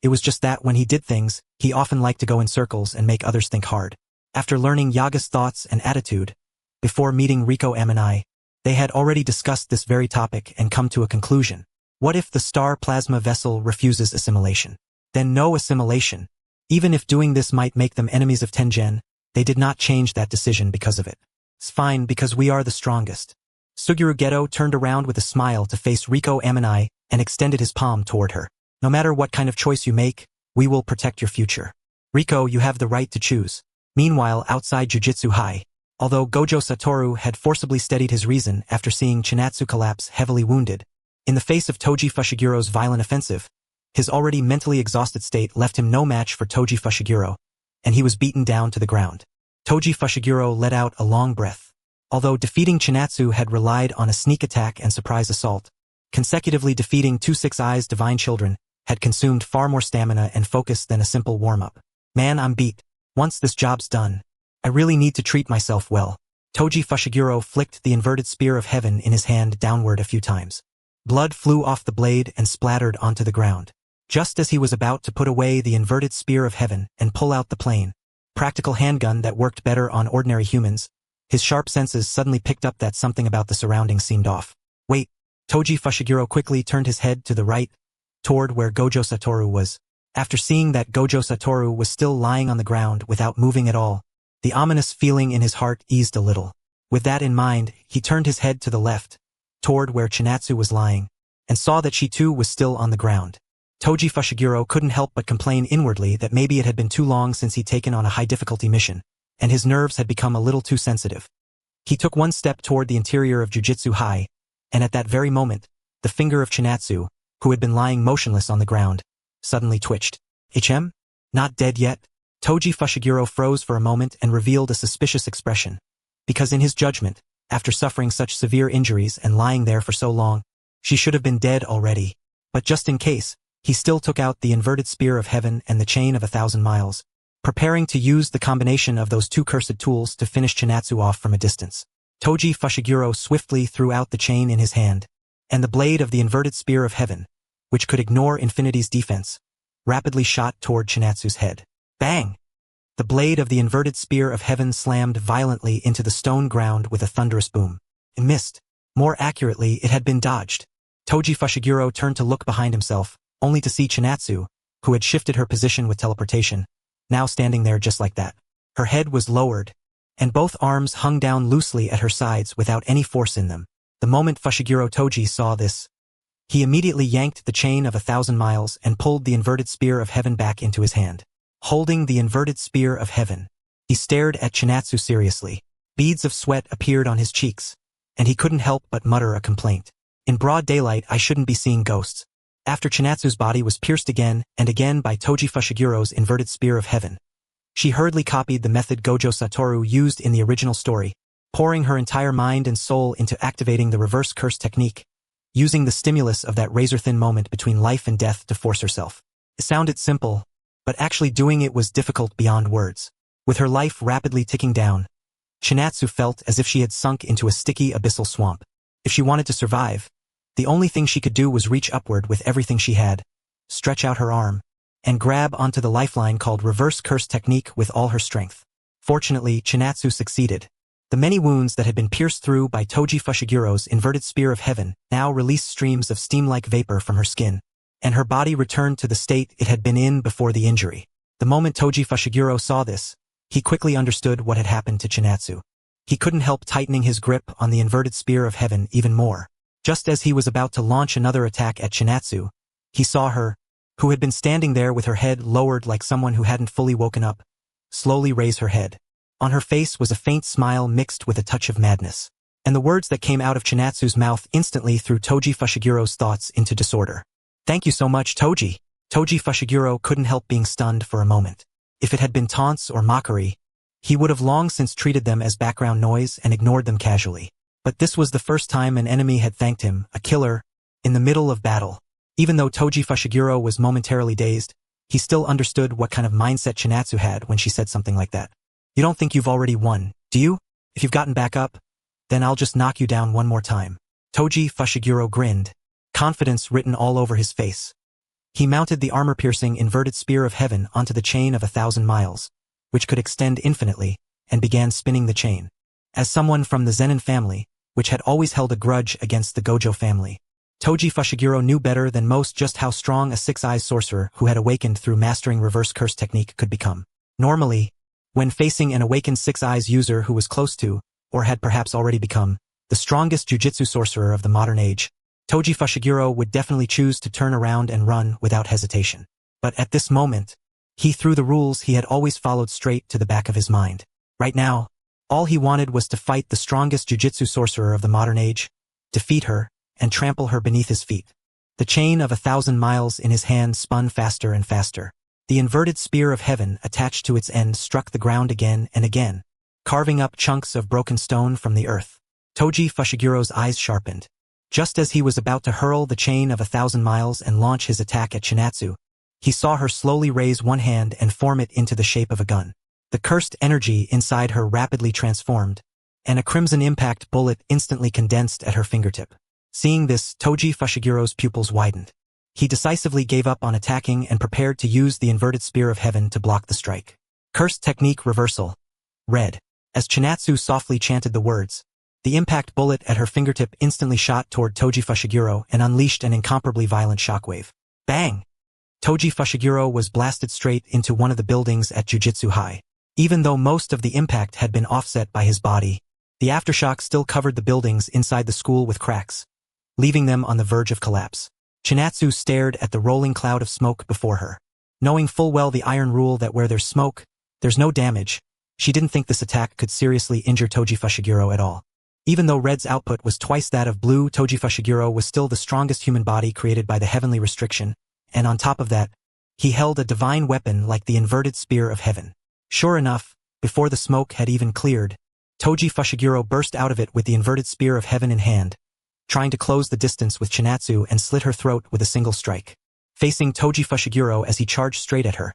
It was just that when he did things, he often liked to go in circles and make others think hard. After learning Yaga's thoughts and attitude, before meeting Riko Amanai, they had already discussed this very topic and come to a conclusion. What if the star plasma vessel refuses assimilation? Then no assimilation. Even if doing this might make them enemies of Tengen, they did not change that decision because of it. It's fine because we are the strongest. Suguru Geto turned around with a smile to face Riko Amanai and extended his palm toward her. No matter what kind of choice you make, we will protect your future. Riko, you have the right to choose. Meanwhile, outside Jujutsu High, although Gojo Satoru had forcibly steadied his reason after seeing Chinatsu collapse heavily wounded, in the face of Toji Fushiguro's violent offensive, his already mentally exhausted state left him no match for Toji Fushiguro, and he was beaten down to the ground. Toji Fushiguro let out a long breath. Although defeating Chinatsu had relied on a sneak attack and surprise assault, consecutively defeating two Six Eyes Divine Children had consumed far more stamina and focus than a simple warm-up. Man, I'm beat. Once this job's done, I really need to treat myself well. Toji Fushiguro flicked the inverted spear of heaven in his hand downward a few times. Blood flew off the blade and splattered onto the ground. Just as he was about to put away the inverted spear of heaven and pull out the plain, practical handgun that worked better on ordinary humans, his sharp senses suddenly picked up that something about the surroundings seemed off. Wait, Toji Fushiguro quickly turned his head to the right, toward where Gojo Satoru was. After seeing that Gojo Satoru was still lying on the ground without moving at all, the ominous feeling in his heart eased a little. With that in mind, he turned his head to the left, toward where Chinatsu was lying, and saw that she too was still on the ground. Toji Fushiguro couldn't help but complain inwardly that maybe it had been too long since he'd taken on a high-difficulty mission, and his nerves had become a little too sensitive. He took one step toward the interior of Jujutsu High, and at that very moment, the finger of Chinatsu, who had been lying motionless on the ground, suddenly twitched. Not dead yet? Toji Fushiguro froze for a moment and revealed a suspicious expression. Because in his judgment, after suffering such severe injuries and lying there for so long, she should have been dead already. But just in case, he still took out the inverted spear of heaven and the chain of 1,000 miles, preparing to use the combination of those two cursed tools to finish Chinatsu off from a distance. Toji Fushiguro swiftly threw out the chain in his hand, and the blade of the inverted spear of heaven, which could ignore Infinity's defense, rapidly shot toward Chinatsu's head. Bang! The blade of the inverted spear of heaven slammed violently into the stone ground with a thunderous boom. It missed. More accurately, it had been dodged. Toji Fushiguro turned to look behind himself, only to see Chinatsu, who had shifted her position with teleportation, now standing there just like that. Her head was lowered, and both arms hung down loosely at her sides without any force in them. The moment Fushiguro Toji saw this, he immediately yanked the chain of 1,000 miles and pulled the inverted spear of heaven back into his hand. Holding the inverted spear of heaven, he stared at Chinatsu seriously. Beads of sweat appeared on his cheeks, and he couldn't help but mutter a complaint. In broad daylight, I shouldn't be seeing ghosts. After Chinatsu's body was pierced again and again by Toji Fushiguro's inverted spear of heaven, she hurriedly copied the method Gojo Satoru used in the original story, pouring her entire mind and soul into activating the reverse curse technique, using the stimulus of that razor-thin moment between life and death to force herself. It sounded simple, but actually doing it was difficult beyond words. With her life rapidly ticking down, Chinatsu felt as if she had sunk into a sticky abyssal swamp. If she wanted to survive, the only thing she could do was reach upward with everything she had, stretch out her arm, and grab onto the lifeline called reverse curse technique with all her strength. Fortunately, Chinatsu succeeded. The many wounds that had been pierced through by Toji Fushigiro's inverted spear of heaven now released streams of steam-like vapor from her skin, and her body returned to the state it had been in before the injury. The moment Toji Fushiguro saw this, he quickly understood what had happened to Chinatsu. He couldn't help tightening his grip on the inverted spear of heaven even more. Just as he was about to launch another attack at Chinatsu, he saw her, who had been standing there with her head lowered like someone who hadn't fully woken up, slowly raise her head. On her face was a faint smile mixed with a touch of madness, and the words that came out of Chinatsu's mouth instantly threw Toji Fushigiro's thoughts into disorder. "Thank you so much, Toji." Toji Fushiguro couldn't help being stunned for a moment. If it had been taunts or mockery, he would have long since treated them as background noise and ignored them casually. But this was the first time an enemy had thanked him, a killer, in the middle of battle. Even though Toji Fushiguro was momentarily dazed, he still understood what kind of mindset Chinatsu had when she said something like that. "You don't think you've already won, do you? If you've gotten back up, then I'll just knock you down one more time." Toji Fushiguro grinned, confidence written all over his face. He mounted the armor-piercing inverted spear of heaven onto the chain of 1,000 miles, which could extend infinitely, and began spinning the chain. As someone from the Zenin family, which had always held a grudge against the Gojo family, Toji Fushiguro knew better than most just how strong a six-eyes sorcerer who had awakened through mastering reverse curse technique could become. Normally, when facing an awakened six-eyes user who was close to, or had perhaps already become, the strongest jujitsu sorcerer of the modern age, Toji Fushiguro would definitely choose to turn around and run without hesitation. But at this moment, he threw the rules he had always followed straight to the back of his mind. Right now, all he wanted was to fight the strongest jujitsu sorcerer of the modern age, defeat her, and trample her beneath his feet. The chain of 1,000 miles in his hand spun faster and faster. The inverted spear of heaven attached to its end struck the ground again and again, carving up chunks of broken stone from the earth. Toji Fushiguro's eyes sharpened. Just as he was about to hurl the chain of 1,000 miles and launch his attack at Chinatsu, he saw her slowly raise one hand and form it into the shape of a gun. The cursed energy inside her rapidly transformed, and a crimson impact bullet instantly condensed at her fingertip. Seeing this, Toji Fushiguro's pupils widened. He decisively gave up on attacking and prepared to use the inverted spear of heaven to block the strike. Cursed technique reversal. Red. As Chinatsu softly chanted the words, the impact bullet at her fingertip instantly shot toward Toji Fushiguro and unleashed an incomparably violent shockwave. Bang! Toji Fushiguro was blasted straight into one of the buildings at Jujutsu High. Even though most of the impact had been offset by his body, the aftershock still covered the buildings inside the school with cracks, leaving them on the verge of collapse. Chinatsu stared at the rolling cloud of smoke before her. Knowing full well the iron rule that where there's smoke, there's no damage, she didn't think this attack could seriously injure Toji Fushiguro at all. Even though Red's output was twice that of Blue, Toji Fushiguro was still the strongest human body created by the heavenly restriction, and on top of that, he held a divine weapon like the inverted spear of heaven. Sure enough, before the smoke had even cleared, Toji Fushiguro burst out of it with the inverted spear of heaven in hand, trying to close the distance with Chinatsu and slit her throat with a single strike. Facing Toji Fushiguro as he charged straight at her,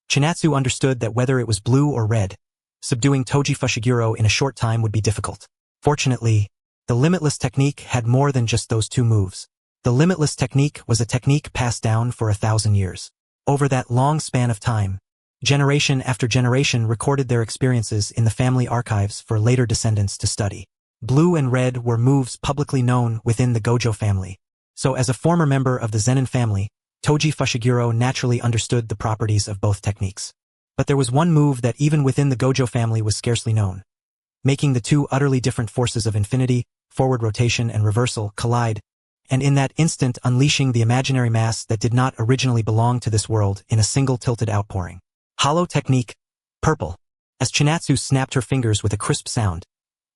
Chinatsu understood that whether it was blue or red, subduing Toji Fushiguro in a short time would be difficult. Fortunately, the Limitless technique had more than just those two moves. The Limitless technique was a technique passed down for 1,000 years. Over that long span of time, generation after generation recorded their experiences in the family archives for later descendants to study. Blue and red were moves publicly known within the Gojo family. So as a former member of the Zenin family, Toji Fushiguro naturally understood the properties of both techniques. But there was one move that even within the Gojo family was scarcely known, making the two utterly different forces of infinity, forward rotation and reversal, collide, and in that instant unleashing the imaginary mass that did not originally belong to this world in a single tilted outpouring. Hollow technique, purple. As Chinatsu snapped her fingers with a crisp sound,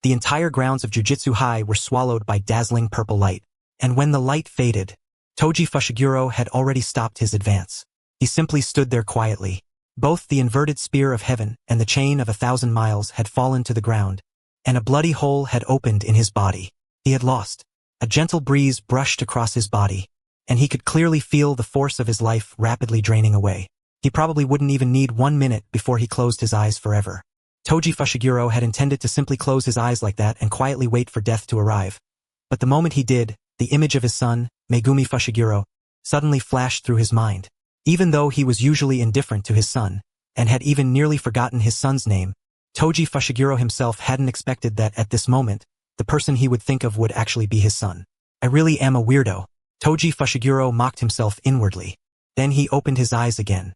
the entire grounds of Jujutsu High were swallowed by dazzling purple light, and when the light faded, Toji Fushiguro had already stopped his advance. He simply stood there quietly. Both the inverted spear of heaven and the chain of 1,000 miles had fallen to the ground, and a bloody hole had opened in his body. He had lost. A gentle breeze brushed across his body, and he could clearly feel the force of his life rapidly draining away. He probably wouldn't even need 1 minute before he closed his eyes forever. Toji Fushiguro had intended to simply close his eyes like that and quietly wait for death to arrive. But the moment he did, the image of his son, Megumi Fushiguro, suddenly flashed through his mind. Even though he was usually indifferent to his son, and had even nearly forgotten his son's name, Toji Fushiguro himself hadn't expected that at this moment, the person he would think of would actually be his son. I really am a weirdo. Toji Fushiguro mocked himself inwardly. Then he opened his eyes again.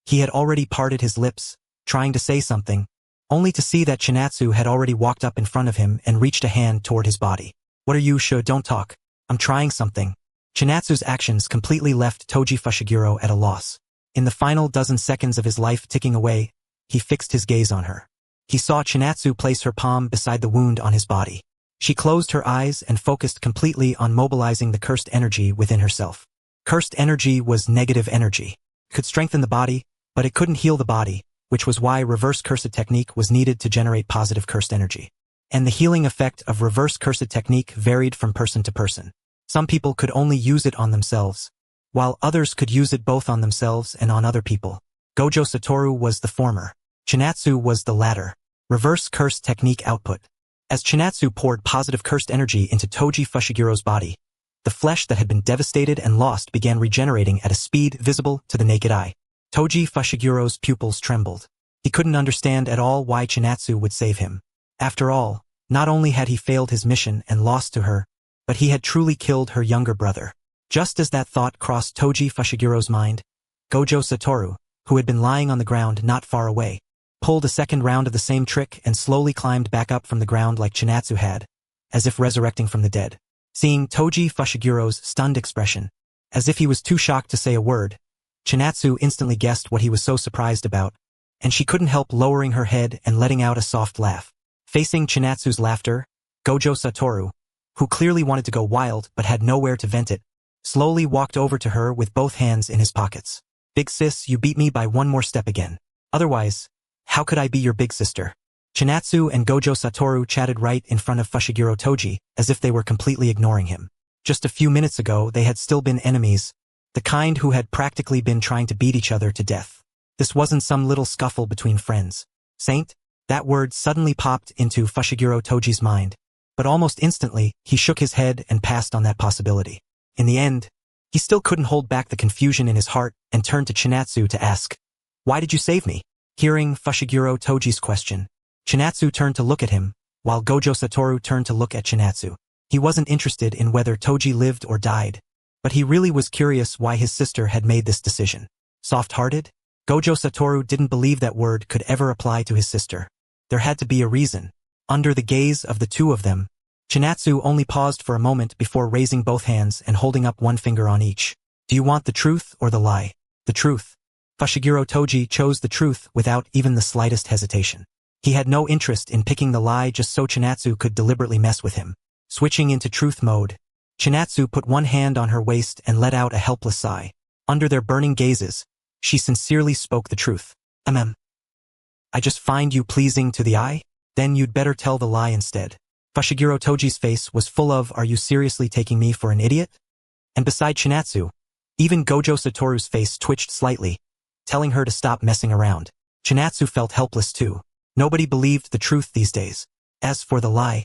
He had already parted his lips, trying to say something, only to see that Chinatsu had already walked up in front of him and reached a hand toward his body. What are you? Don't talk. I'm trying something. Chinatsu's actions completely left Toji Fushiguro at a loss. In the final dozen seconds of his life ticking away, he fixed his gaze on her. He saw Chinatsu place her palm beside the wound on his body. She closed her eyes and focused completely on mobilizing the cursed energy within herself. Cursed energy was negative energy. It could strengthen the body, but it couldn't heal the body, which was why reverse cursed technique was needed to generate positive cursed energy. And the healing effect of reverse cursed technique varied from person to person. Some people could only use it on themselves, while others could use it both on themselves and on other people. Gojo Satoru was the former. Chinatsu was the latter. Reverse cursed technique output. As Chinatsu poured positive cursed energy into Toji Fushiguro's body, the flesh that had been devastated and lost began regenerating at a speed visible to the naked eye. Toji Fushiguro's pupils trembled. He couldn't understand at all why Chinatsu would save him. After all, not only had he failed his mission and lost to her, but he had truly killed her younger brother. Just as that thought crossed Toji Fushiguro's mind, Gojo Satoru, who had been lying on the ground not far away, pulled a second round of the same trick and slowly climbed back up from the ground like Chinatsu had, as if resurrecting from the dead. Seeing Toji Fushiguro's stunned expression, as if he was too shocked to say a word, Chinatsu instantly guessed what he was so surprised about, and she couldn't help lowering her head and letting out a soft laugh. Facing Chinatsu's laughter, Gojo Satoru, who clearly wanted to go wild but had nowhere to vent it, slowly walked over to her with both hands in his pockets. Big sis, you beat me by one more step again. Otherwise, how could I be your big sister? Chinatsu and Gojo Satoru chatted right in front of Fushiguro Toji, as if they were completely ignoring him. Just a few minutes ago they had still been enemies, the kind who had practically been trying to beat each other to death. This wasn't some little scuffle between friends. Saint? That word suddenly popped into Fushiguro Toji's mind, but almost instantly he shook his head and passed on that possibility. In the end, he still couldn't hold back the confusion in his heart and turned to Chinatsu to ask, "Why did you save me?" Hearing Fushiguro Toji's question, Chinatsu turned to look at him, while Gojo Satoru turned to look at Chinatsu. He wasn't interested in whether Toji lived or died, but he really was curious why his sister had made this decision. Soft-hearted? Gojo Satoru didn't believe that word could ever apply to his sister. There had to be a reason. Under the gaze of the two of them, Chinatsu only paused for a moment before raising both hands and holding up one finger on each. Do you want the truth or the lie? The truth. Fushiguro Toji chose the truth without even the slightest hesitation. He had no interest in picking the lie just so Chinatsu could deliberately mess with him. Switching into truth mode, Chinatsu put one hand on her waist and let out a helpless sigh. Under their burning gazes, she sincerely spoke the truth. I just find you pleasing to the eye? Then you'd better tell the lie instead. Fushiguro Toji's face was full of, "Are you seriously taking me for an idiot?" And beside Chinatsu, even Gojo Satoru's face twitched slightly, telling her to stop messing around. Chinatsu felt helpless too. Nobody believed the truth these days. As for the lie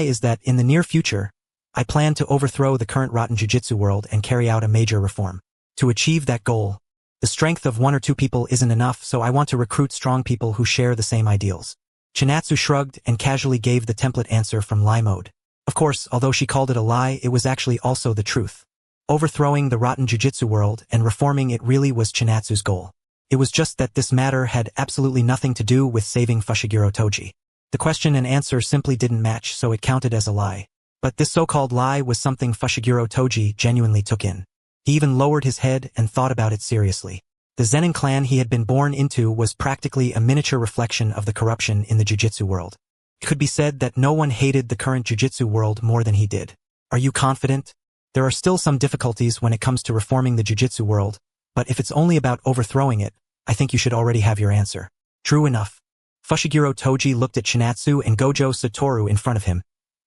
is that in the near future, I plan to overthrow the current rotten jujitsu world and carry out a major reform. To achieve that goal, the strength of one or two people isn't enough, so I want to recruit strong people who share the same ideals. Chinatsu shrugged and casually gave the template answer from lie mode. Of course, although she called it a lie, it was actually also the truth. Overthrowing the rotten jujitsu world and reforming it really was Chinatsu's goal. It was just that this matter had absolutely nothing to do with saving Fushiguro Toji. The question and answer simply didn't match, so it counted as a lie. But this so-called lie was something Fushiguro Toji genuinely took in. He even lowered his head and thought about it seriously. The Zenin clan he had been born into was practically a miniature reflection of the corruption in the jujitsu world. It could be said that no one hated the current jujitsu world more than he did. Are you confident? There are still some difficulties when it comes to reforming the jujitsu world, but if it's only about overthrowing it, I think you should already have your answer. True enough. Fushiguro Toji looked at Chinatsu and Gojo Satoru in front of him,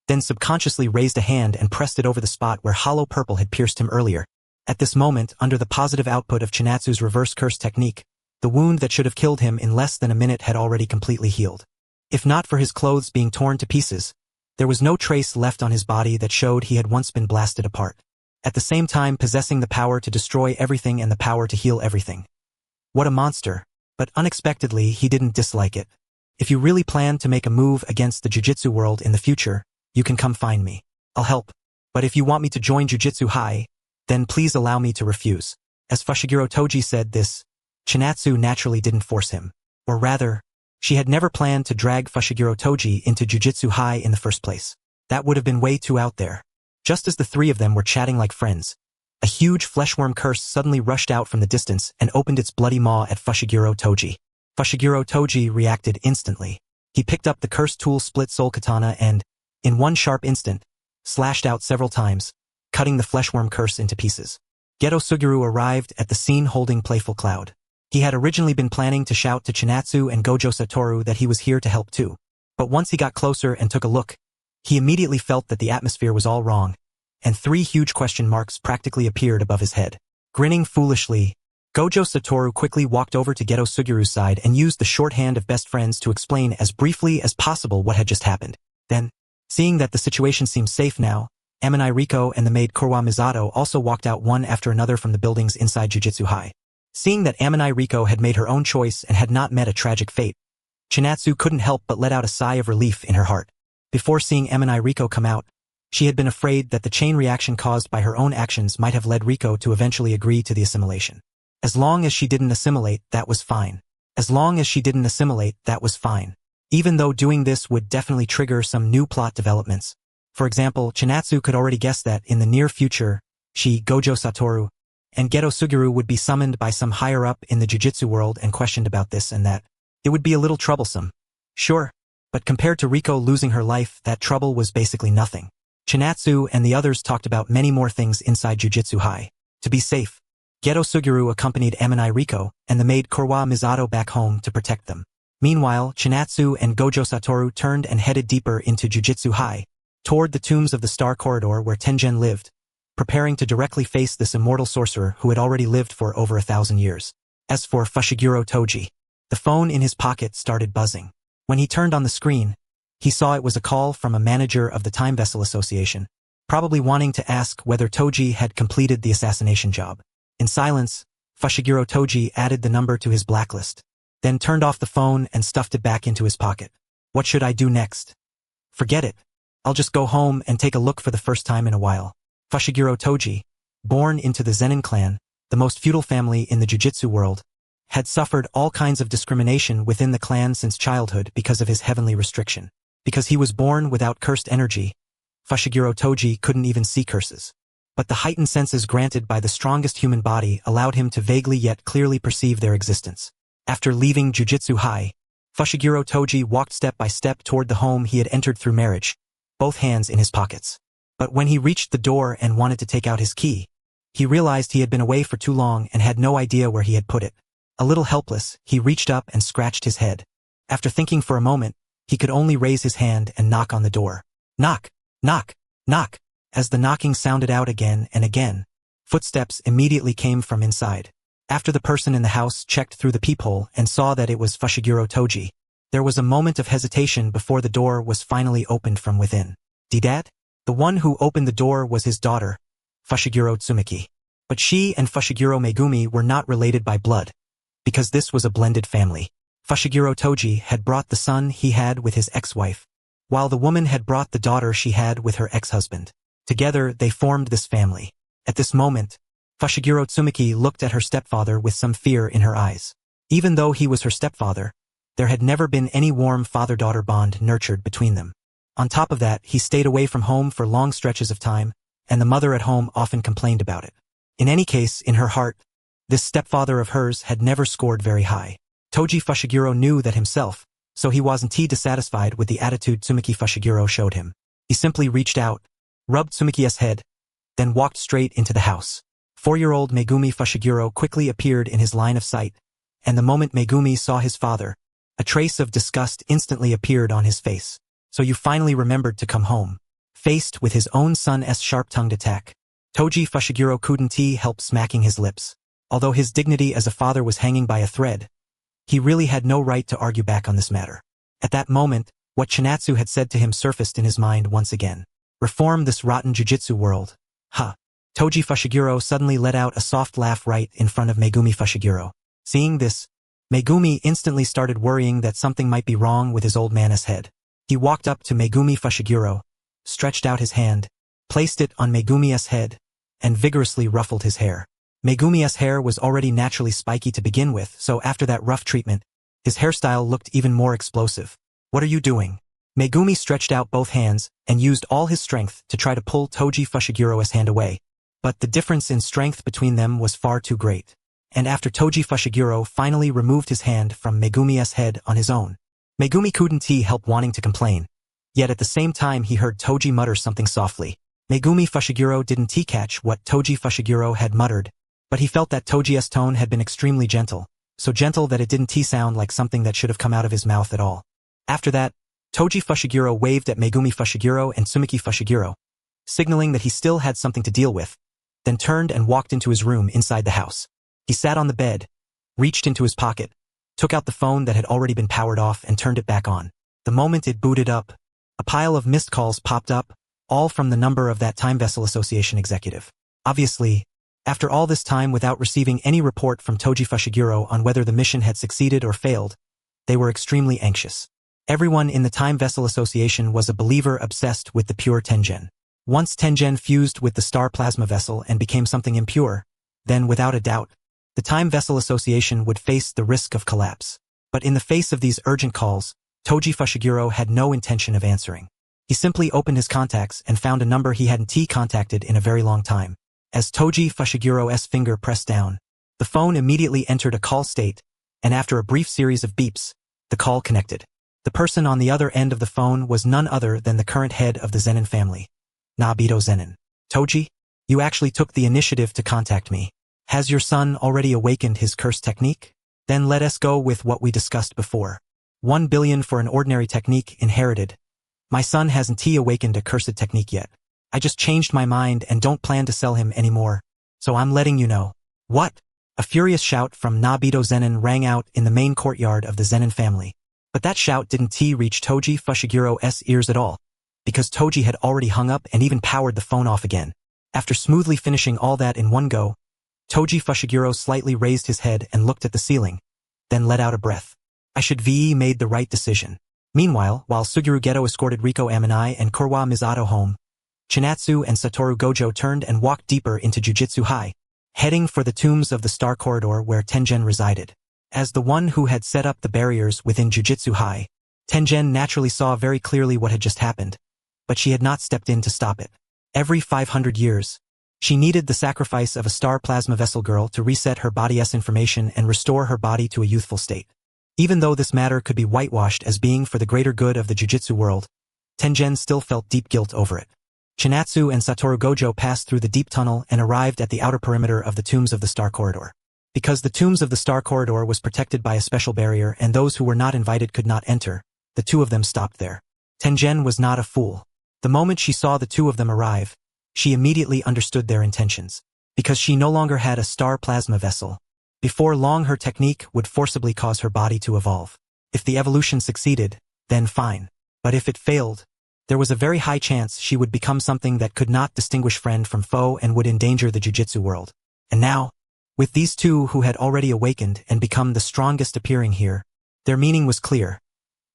then subconsciously raised a hand and pressed it over the spot where hollow purple had pierced him earlier. At this moment, under the positive output of Chinatsu's reverse curse technique, The wound that should have killed him in less than a minute had already completely healed. If not for his clothes being torn to pieces, there was no trace left on his body that showed he had once been blasted apart. At the same time possessing the power to destroy everything and the power to heal everything. What a monster, but unexpectedly he didn't dislike it. If you really plan to make a move against the Jujutsu world in the future, you can come find me. I'll help. But if you want me to join Jujutsu High, then please allow me to refuse. As Fushiguro Toji said this, Chinatsu naturally didn't force him. Or rather, she had never planned to drag Fushiguro Toji into Jujutsu High in the first place. That would have been way too out there. Just as the three of them were chatting like friends, a huge fleshworm curse suddenly rushed out from the distance and opened its bloody maw at Fushiguro Toji. Fushiguro Toji reacted instantly. He picked up the cursed tool split soul katana and, in one sharp instant, slashed out several times, cutting the fleshworm curse into pieces. Geto Suguru arrived at the scene holding Playful Cloud. He had originally been planning to shout to Chinatsu and Gojo Satoru that he was here to help too. But once he got closer and took a look, he immediately felt that the atmosphere was all wrong, and 3 huge question marks practically appeared above his head. Grinning foolishly, Gojo Satoru quickly walked over to Geto Suguru's side and used the shorthand of best friends to explain as briefly as possible what had just happened. Then, seeing that the situation seemed safe now, Amanai Riko and the maid Kurwa Misato also walked out one after another from the buildings inside Jujutsu High. Seeing that Amanai Riko had made her own choice and had not met a tragic fate, Chinatsu couldn't help but let out a sigh of relief in her heart. Before seeing Amanai Riko come out, she had been afraid that the chain reaction caused by her own actions might have led Riko to eventually agree to the assimilation. As long as she didn't assimilate, that was fine. As long as she didn't assimilate, that was fine. Even though doing this would definitely trigger some new plot developments. For example, Chinatsu could already guess that in the near future, she, Gojo Satoru, and Geto Suguru would be summoned by some higher-up in the Jujutsu world and questioned about this and that. It would be a little troublesome. Sure, but compared to Riko losing her life, that trouble was basically nothing. Chinatsu and the others talked about many more things inside Jujutsu High. To be safe, Geto Suguru accompanied Amanai Riko and the maid Kurwa Misato back home to protect them. Meanwhile, Chinatsu and Gojo Satoru turned and headed deeper into Jujutsu High, toward the tombs of the Star Corridor where Tengen lived, preparing to directly face this immortal sorcerer who had already lived for over 1,000 years. As for Fushiguro Toji, the phone in his pocket started buzzing. When he turned on the screen, he saw it was a call from a manager of the Time Vessel Association, probably wanting to ask whether Toji had completed the assassination job. In silence, Fushiguro Toji added the number to his blacklist, then turned off the phone and stuffed it back into his pocket. What should I do next? Forget it. I'll just go home and take a look for the first time in a while. Fushiguro Toji, born into the Zenin clan, the most feudal family in the Jujutsu world, had suffered all kinds of discrimination within the clan since childhood because of his heavenly restriction. Because he was born without cursed energy, Fushiguro Toji couldn't even see curses. But the heightened senses granted by the strongest human body allowed him to vaguely yet clearly perceive their existence. After leaving Jujutsu High, Fushiguro Toji walked step by step toward the home he had entered through marriage, both hands in his pockets. But when he reached the door and wanted to take out his key, he realized he had been away for too long and had no idea where he had put it. A little helpless, he reached up and scratched his head. After thinking for a moment, he could only raise his hand and knock on the door. Knock, knock, knock. As the knocking sounded out again and again, footsteps immediately came from inside. After the person in the house checked through the peephole and saw that it was Fushiguro Toji, there was a moment of hesitation before the door was finally opened from within. Dad? The one who opened the door was his daughter, Fushiguro Tsumiki. But she and Fushiguro Megumi were not related by blood, because this was a blended family. Fushiguro Toji had brought the son he had with his ex-wife, while the woman had brought the daughter she had with her ex-husband. Together, they formed this family. At this moment, Fushiguro Tsumiki looked at her stepfather with some fear in her eyes. Even though he was her stepfather, there had never been any warm father-daughter bond nurtured between them. On top of that, he stayed away from home for long stretches of time, and the mother at home often complained about it. In any case, in her heart, this stepfather of hers had never scored very high. Toji Fushiguro knew that himself, so he wasn't dissatisfied with the attitude Tsumiki Fushiguro showed him. He simply reached out, rubbed Tsumiki's head, then walked straight into the house. 4-year-old Megumi Fushiguro quickly appeared in his line of sight, and the moment Megumi saw his father, a trace of disgust instantly appeared on his face. So you finally remembered to come home. Faced with his own son's sharp-tongued attack, Toji Fushiguro couldn't help smacking his lips. Although his dignity as a father was hanging by a thread, He really had no right to argue back on this matter. At that moment, what Chinatsu had said to him surfaced in his mind once again. Reform this rotten jujitsu world. Ha! Toji Fushiguro suddenly let out a soft laugh right in front of Megumi Fushiguro. Seeing this, Megumi instantly started worrying that something might be wrong with his old man's head. He walked up to Megumi Fushiguro, stretched out his hand, placed it on Megumi's head, and vigorously ruffled his hair. Megumi's hair was already naturally spiky to begin with, so after that rough treatment, his hairstyle looked even more explosive. What are you doing? Megumi stretched out both hands and used all his strength to try to pull Toji Fushiguro's hand away, but the difference in strength between them was far too great. And after Toji Fushiguro finally removed his hand from Megumi's head on his own, Megumi couldn't help wanting to complain. Yet at the same time he heard Toji mutter something softly. Megumi Fushiguro didn't catch what Toji Fushiguro had muttered, but he felt that Toji's tone had been extremely gentle, so gentle that it didn't sound like something that should have come out of his mouth at all. After that, Toji Fushiguro waved at Megumi Fushiguro and Tsumiki Fushiguro, signaling that he still had something to deal with, then turned and walked into his room inside the house. He sat on the bed, reached into his pocket, took out the phone that had already been powered off and turned it back on. The moment it booted up, a pile of missed calls popped up, all from the number of that Time Vessel Association executive. Obviously, after all this time without receiving any report from Toji Fushiguro on whether the mission had succeeded or failed, they were extremely anxious. Everyone in the Time Vessel Association was a believer obsessed with the pure Tengen. Once Tengen fused with the star plasma vessel and became something impure, then without a doubt, the Time Vessel Association would face the risk of collapse. But in the face of these urgent calls, Toji Fushiguro had no intention of answering. He simply opened his contacts and found a number he hadn't contacted in a very long time. As Toji Fushiguro's finger pressed down, the phone immediately entered a call state, and after a brief series of beeps, the call connected. The person on the other end of the phone was none other than the current head of the Zenin family, Nabito Zenin. Toji, you actually took the initiative to contact me. Has your son already awakened his curse technique? Then let us go with what we discussed before. 1 billion for an ordinary technique inherited. My son hasn't awakened a cursed technique yet. I just changed my mind and don't plan to sell him anymore, so I'm letting you know. What? A furious shout from Nabito Zenin rang out in the main courtyard of the Zenin family. But that shout didn't reach Toji Fushiguro's ears at all, because Toji had already hung up and even powered the phone off again. After smoothly finishing all that in one go, Toji Fushiguro slightly raised his head and looked at the ceiling, then let out a breath. I should have made the right decision. Meanwhile, while Suguru Geto escorted Riko Aminai and Kurwa Misato home, Chinatsu and Satoru Gojo turned and walked deeper into Jujutsu High, heading for the tombs of the Star Corridor where Tengen resided. As the one who had set up the barriers within Jujutsu High, Tengen naturally saw very clearly what had just happened, but she had not stepped in to stop it. Every 500 years, she needed the sacrifice of a star plasma vessel girl to reset her body's information and restore her body to a youthful state. Even though this matter could be whitewashed as being for the greater good of the Jujutsu world, Tengen still felt deep guilt over it. Chinatsu and Satoru Gojo passed through the deep tunnel and arrived at the outer perimeter of the tombs of the Star Corridor. Because the tombs of the Star Corridor was protected by a special barrier and those who were not invited could not enter, the two of them stopped there. Tengen was not a fool. The moment she saw the two of them arrive, she immediately understood their intentions. Because she no longer had a star plasma vessel, before long her technique would forcibly cause her body to evolve. If the evolution succeeded, then fine. But if it failed, there was a very high chance she would become something that could not distinguish friend from foe and would endanger the Jujutsu world. And now, with these two who had already awakened and become the strongest appearing here, their meaning was clear.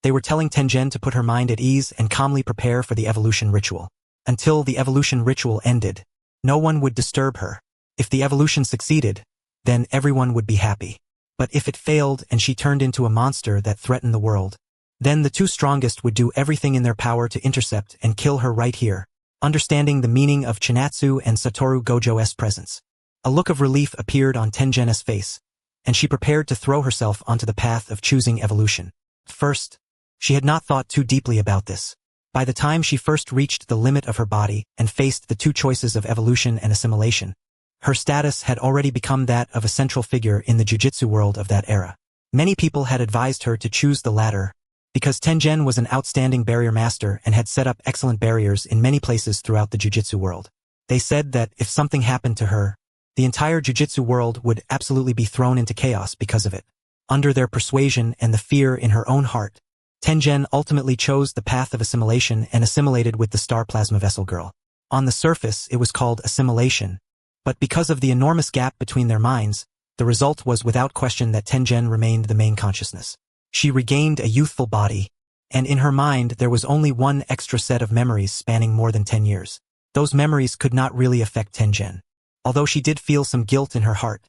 They were telling Tengen to put her mind at ease and calmly prepare for the evolution ritual. Until the evolution ritual ended, no one would disturb her. If the evolution succeeded, then everyone would be happy. But if it failed and she turned into a monster that threatened the world, then the two strongest would do everything in their power to intercept and kill her right here. Understanding the meaning of Chinatsu and Satoru Gojo's presence, a look of relief appeared on Tengen's face, and she prepared to throw herself onto the path of choosing evolution. First, she had not thought too deeply about this. By the time she first reached the limit of her body and faced the two choices of evolution and assimilation, her status had already become that of a central figure in the Jujutsu world of that era. Many people had advised her to choose the latter, because Tengen was an outstanding barrier master and had set up excellent barriers in many places throughout the Jujutsu world. They said that if something happened to her, the entire Jujutsu world would absolutely be thrown into chaos because of it. Under their persuasion and the fear in her own heart, Tengen ultimately chose the path of assimilation and assimilated with the star plasma vessel girl. On the surface, it was called assimilation, but because of the enormous gap between their minds, the result was without question that Tengen remained the main consciousness. She regained a youthful body, and in her mind there was only one extra set of memories spanning more than 10 years. Those memories could not really affect Tengen. Although she did feel some guilt in her heart,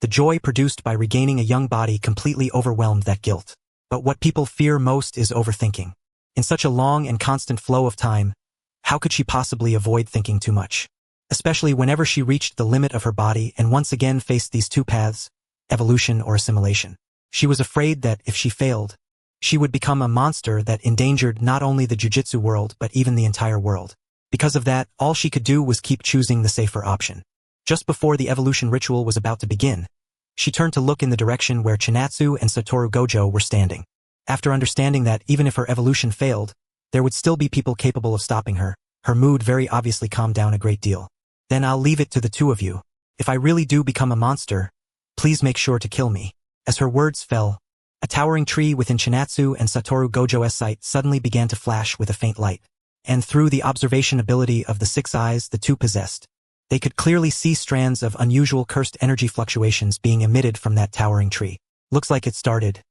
the joy produced by regaining a young body completely overwhelmed that guilt. But what people fear most is overthinking. In such a long and constant flow of time, how could she possibly avoid thinking too much? Especially whenever she reached the limit of her body and once again faced these two paths, evolution or assimilation. She was afraid that, if she failed, she would become a monster that endangered not only the jujitsu world but even the entire world. Because of that, all she could do was keep choosing the safer option. Just before the evolution ritual was about to begin, she turned to look in the direction where Chinatsu and Satoru Gojo were standing. After understanding that even if her evolution failed, there would still be people capable of stopping her, her mood very obviously calmed down a great deal. Then I'll leave it to the two of you. If I really do become a monster, please make sure to kill me. As her words fell, a towering tree within Chinatsu and Satoru Gojo's sight suddenly began to flash with a faint light. And through the observation ability of the 6 eyes the two possessed, they could clearly see strands of unusual cursed energy fluctuations being emitted from that towering tree. Looks like it started.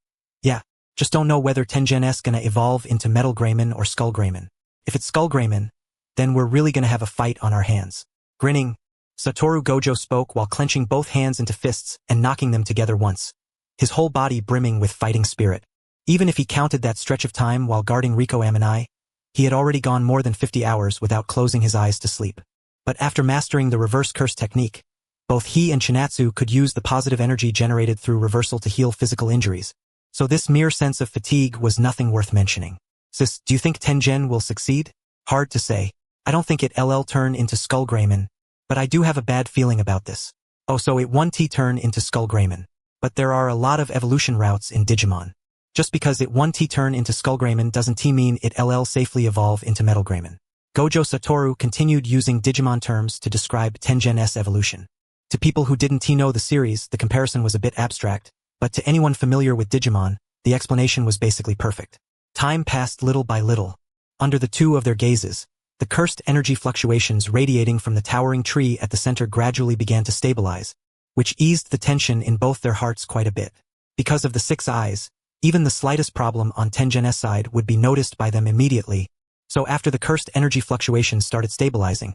Yeah, just don't know whether Tengen's gonna evolve into Metal Greymon or Skull Greymon. If it's Skull Greymon, then we're really gonna have a fight on our hands. Grinning, Satoru Gojo spoke while clenching both hands into fists and knocking them together once, his whole body brimming with fighting spirit. Even if he counted that stretch of time while guarding Riko Amanai, he had already gone more than 50 hours without closing his eyes to sleep. But after mastering the reverse curse technique, both he and Chinatsu could use the positive energy generated through reversal to heal physical injuries. So this mere sense of fatigue was nothing worth mentioning. Sis, do you think Tengen will succeed? Hard to say. I don't think it'll turn into Skull Greymon, but I do have a bad feeling about this. Oh, so it won't turn into Skull Greymon. But there are a lot of evolution routes in Digimon. Just because it won't turn into Skull Greymon doesn't mean it'll safely evolve into Metal Greymon. Gojo Satoru continued using Digimon terms to describe Tengen's evolution. To people who didn't know the series, the comparison was a bit abstract, but to anyone familiar with Digimon, the explanation was basically perfect. Time passed little by little. Under the two of their gazes, the cursed energy fluctuations radiating from the towering tree at the center gradually began to stabilize, which eased the tension in both their hearts quite a bit. Because of the 6 eyes, even the slightest problem on Tengen's side would be noticed by them immediately. So after the cursed energy fluctuations started stabilizing,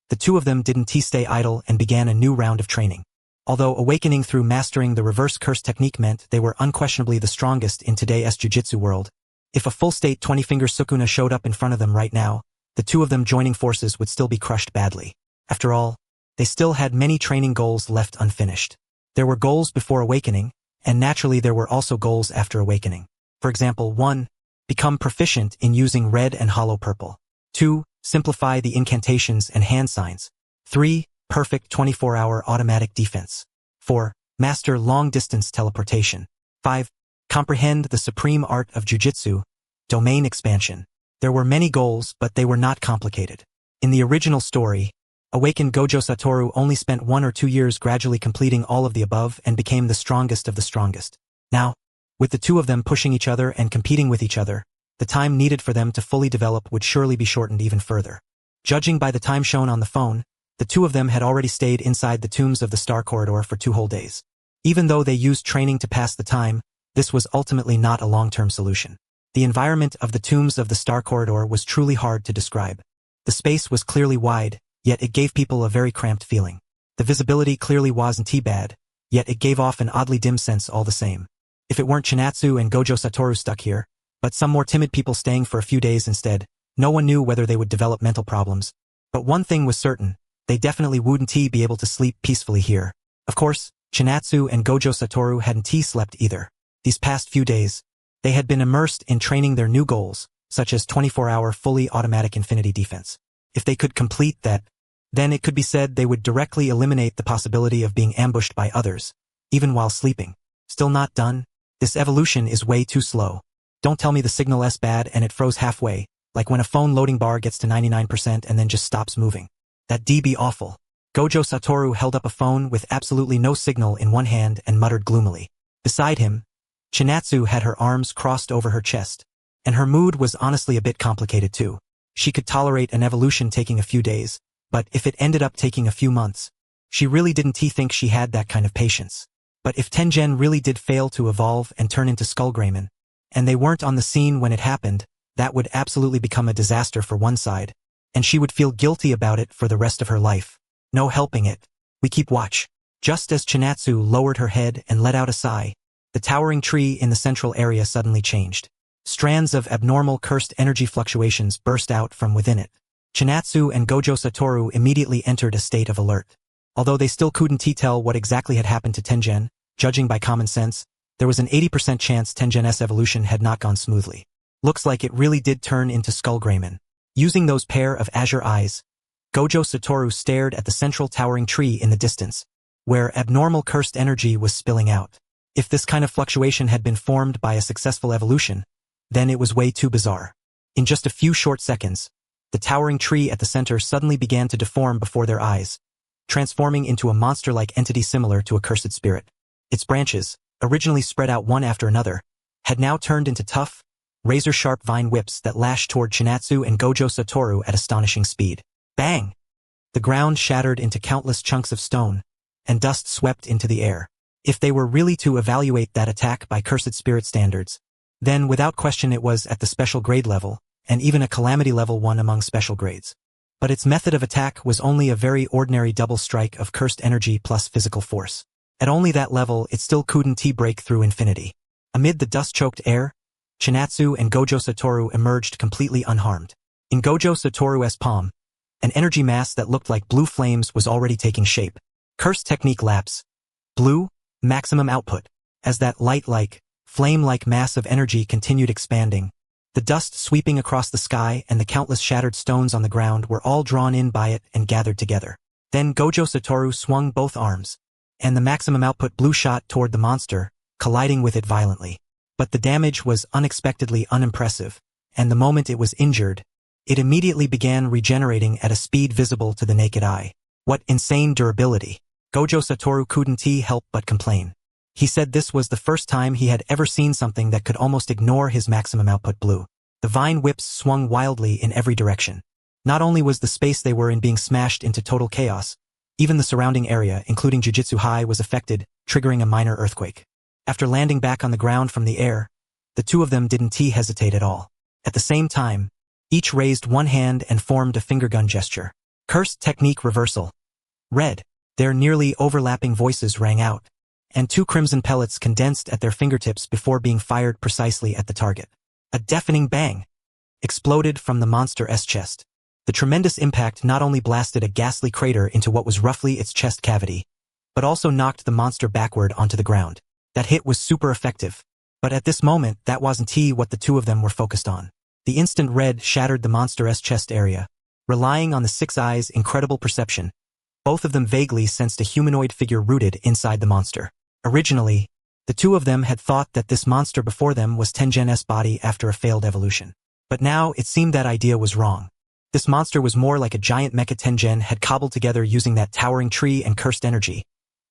the two of them didn't stay idle and began a new round of training. Although awakening through mastering the reverse curse technique meant they were unquestionably the strongest in today's jujitsu world, if a full-state 20-finger Sukuna showed up in front of them right now, the two of them joining forces would still be crushed badly. After all, they still had many training goals left unfinished. There were goals before awakening, and naturally there were also goals after awakening. For example, 1. Become proficient in using red and hollow purple. 2. Simplify the incantations and hand signs. 3. Perfect 24-hour automatic defense. 4. Master long-distance teleportation. 5. Comprehend the supreme art of jujitsu, domain expansion. There were many goals, but they were not complicated. In the original story, awakened Gojo Satoru only spent 1 or 2 years gradually completing all of the above and became the strongest of the strongest. Now, with the two of them pushing each other and competing with each other, the time needed for them to fully develop would surely be shortened even further. Judging by the time shown on the phone, the two of them had already stayed inside the tombs of the Star Corridor for 2 whole days. Even though they used training to pass the time, this was ultimately not a long-term solution. The environment of the tombs of the Star Corridor was truly hard to describe. The space was clearly wide, yet it gave people a very cramped feeling. The visibility clearly wasn't bad, yet it gave off an oddly dim sense all the same. If it weren't Chinatsu and Gojo Satoru stuck here, but some more timid people staying for a few days instead, no one knew whether they would develop mental problems. But one thing was certain, they definitely wouldn't be able to sleep peacefully here. Of course, Chinatsu and Gojo Satoru hadn't slept either. These past few days, they had been immersed in training their new goals, such as 24-hour fully automatic infinity defense. If they could complete that, then it could be said they would directly eliminate the possibility of being ambushed by others, even while sleeping. Still not done? This evolution is way too slow. Don't tell me the signal's bad and it froze halfway, like when a phone loading bar gets to 99% and then just stops moving. That'd be awful. Gojo Satoru held up a phone with absolutely no signal in one hand and muttered gloomily. Beside him, Chinatsu had her arms crossed over her chest, and her mood was honestly a bit complicated too. She could tolerate an evolution taking a few days, but if it ended up taking a few months, she really didn't think she had that kind of patience. But if Tengen really did fail to evolve and turn into Skullgreymon, and they weren't on the scene when it happened, that would absolutely become a disaster for one side, and she would feel guilty about it for the rest of her life. No helping it. We keep watch. Just as Chinatsu lowered her head and let out a sigh, the towering tree in the central area suddenly changed. Strands of abnormal cursed energy fluctuations burst out from within it. Chinatsu and Gojo Satoru immediately entered a state of alert. Although they still couldn't tell what exactly had happened to Tengen, judging by common sense, there was an 80% chance Tengen's evolution had not gone smoothly. Looks like it really did turn into Skullgreymon. Using those pair of azure eyes, Gojo Satoru stared at the central towering tree in the distance, where abnormal cursed energy was spilling out. If this kind of fluctuation had been formed by a successful evolution, then it was way too bizarre. In just a few short seconds, the towering tree at the center suddenly began to deform before their eyes, transforming into a monster-like entity similar to a cursed spirit. Its branches, originally spread out one after another, had now turned into tough, razor-sharp vine whips that lashed toward Chinatsu and Gojo Satoru at astonishing speed. Bang! The ground shattered into countless chunks of stone, and dust swept into the air. If they were really to evaluate that attack by cursed spirit standards, then without question it was at the special grade level, and even a calamity level 1 among special grades. But its method of attack was only a very ordinary double strike of cursed energy plus physical force. At only that level, it still couldn't break through infinity. Amid the dust-choked air, Chinatsu and Gojo Satoru emerged completely unharmed. In Gojo Satoru's palm, an energy mass that looked like blue flames was already taking shape. Cursed technique lapse. Blue, maximum output. As that light-like, flame-like mass of energy continued expanding, the dust sweeping across the sky and the countless shattered stones on the ground were all drawn in by it and gathered together. Then Gojo Satoru swung both arms, and the maximum output blue shot toward the monster, colliding with it violently. But the damage was unexpectedly unimpressive, and the moment it was injured, it immediately began regenerating at a speed visible to the naked eye. What insane durability! Gojo Satoru couldn't help but complain. He said this was the first time he had ever seen something that could almost ignore his maximum output blue. The vine whips swung wildly in every direction. Not only was the space they were in being smashed into total chaos, even the surrounding area, including Jujutsu High, was affected, triggering a minor earthquake. After landing back on the ground from the air, the two of them didn't hesitate at all. At the same time, each raised one hand and formed a finger gun gesture. Cursed technique reversal. Red. Their nearly overlapping voices rang out, and 2 crimson pellets condensed at their fingertips before being fired precisely at the target. A deafening bang exploded from the monster's chest. The tremendous impact not only blasted a ghastly crater into what was roughly its chest cavity, but also knocked the monster backward onto the ground. That hit was super effective. But at this moment, that wasn't what the two of them were focused on. The instant red shattered the monster's chest area. Relying on the 6 eyes' incredible perception, both of them vaguely sensed a humanoid figure rooted inside the monster. Originally, the two of them had thought that this monster before them was Tengen's body after a failed evolution. But now it seemed that idea was wrong. This monster was more like a giant mecha Tengen had cobbled together using that towering tree and cursed energy,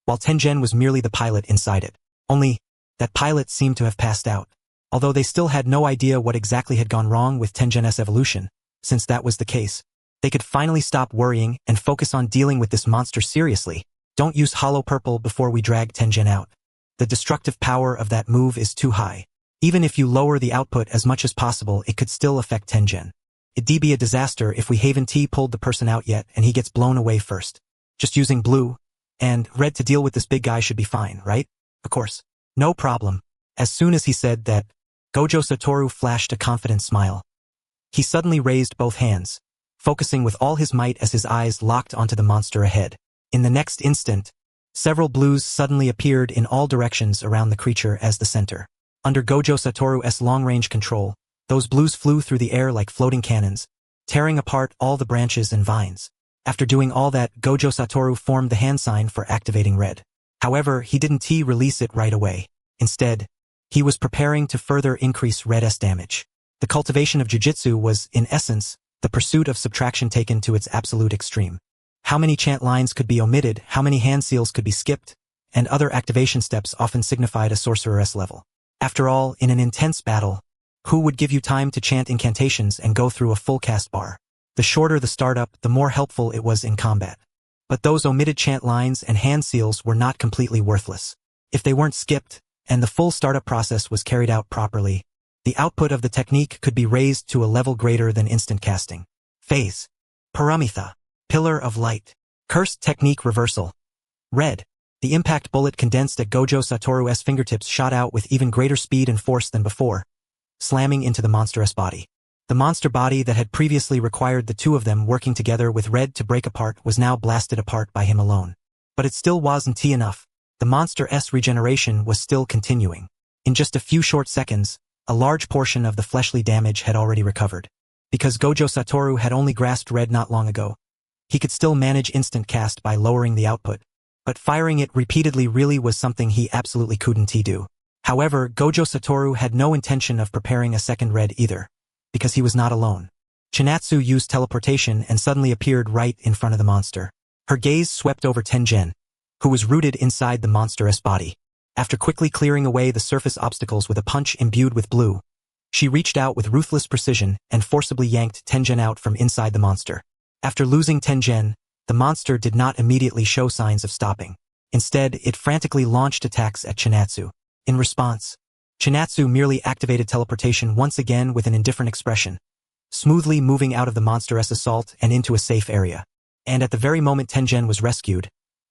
while Tengen was merely the pilot inside it. Only, that pilot seemed to have passed out. Although they still had no idea what exactly had gone wrong with Tengen's evolution, since that was the case, they could finally stop worrying and focus on dealing with this monster seriously. Don't use hollow purple before we drag Tengen out. The destructive power of that move is too high. Even if you lower the output as much as possible, it could still affect Tengen. It'd be a disaster if we haven't pulled the person out yet and he gets blown away first. Just using blue and red to deal with this big guy should be fine, right? Of course. No problem. As soon as he said that, Gojo Satoru flashed a confident smile. He suddenly raised both hands, focusing with all his might as his eyes locked onto the monster ahead. In the next instant, several blues suddenly appeared in all directions around the creature as the center. Under Gojo Satoru's long-range control, those blues flew through the air like floating cannons, tearing apart all the branches and vines. After doing all that, Gojo Satoru formed the hand sign for activating red. However, he didn't release it right away. Instead, he was preparing to further increase red's damage. The cultivation of jujitsu was, in essence, the pursuit of subtraction taken to its absolute extreme. How many chant lines could be omitted, how many hand seals could be skipped, and other activation steps often signified a sorcerer's level. After all, in an intense battle, who would give you time to chant incantations and go through a full cast bar? The shorter the startup, the more helpful it was in combat. But those omitted chant lines and hand seals were not completely worthless. If they weren't skipped, and the full startup process was carried out properly, the output of the technique could be raised to a level greater than instant casting. Phase. Paramitha. Pillar of Light. Cursed Technique Reversal. Red. The impact bullet condensed at Gojo Satoru's fingertips shot out with even greater speed and force than before, slamming into the monstrous body. The monster body that had previously required the two of them working together with Red to break apart was now blasted apart by him alone. But it still wasn't enough. The monster's regeneration was still continuing. In just a few short seconds, a large portion of the fleshly damage had already recovered. Because Gojo Satoru had only grasped Red not long ago, he could still manage instant cast by lowering the output. But firing it repeatedly really was something he absolutely couldn't do. However, Gojo Satoru had no intention of preparing a second Red either, because he was not alone. Chinatsu used teleportation and suddenly appeared right in front of the monster. Her gaze swept over Tengen, who was rooted inside the monstrous body. After quickly clearing away the surface obstacles with a punch imbued with blue, she reached out with ruthless precision and forcibly yanked Tengen out from inside the monster. After losing Tengen, the monster did not immediately show signs of stopping. Instead, it frantically launched attacks at Chinatsu. In response, Chinatsu merely activated teleportation once again with an indifferent expression, smoothly moving out of the monstrous assault and into a safe area. And at the very moment Tengen was rescued,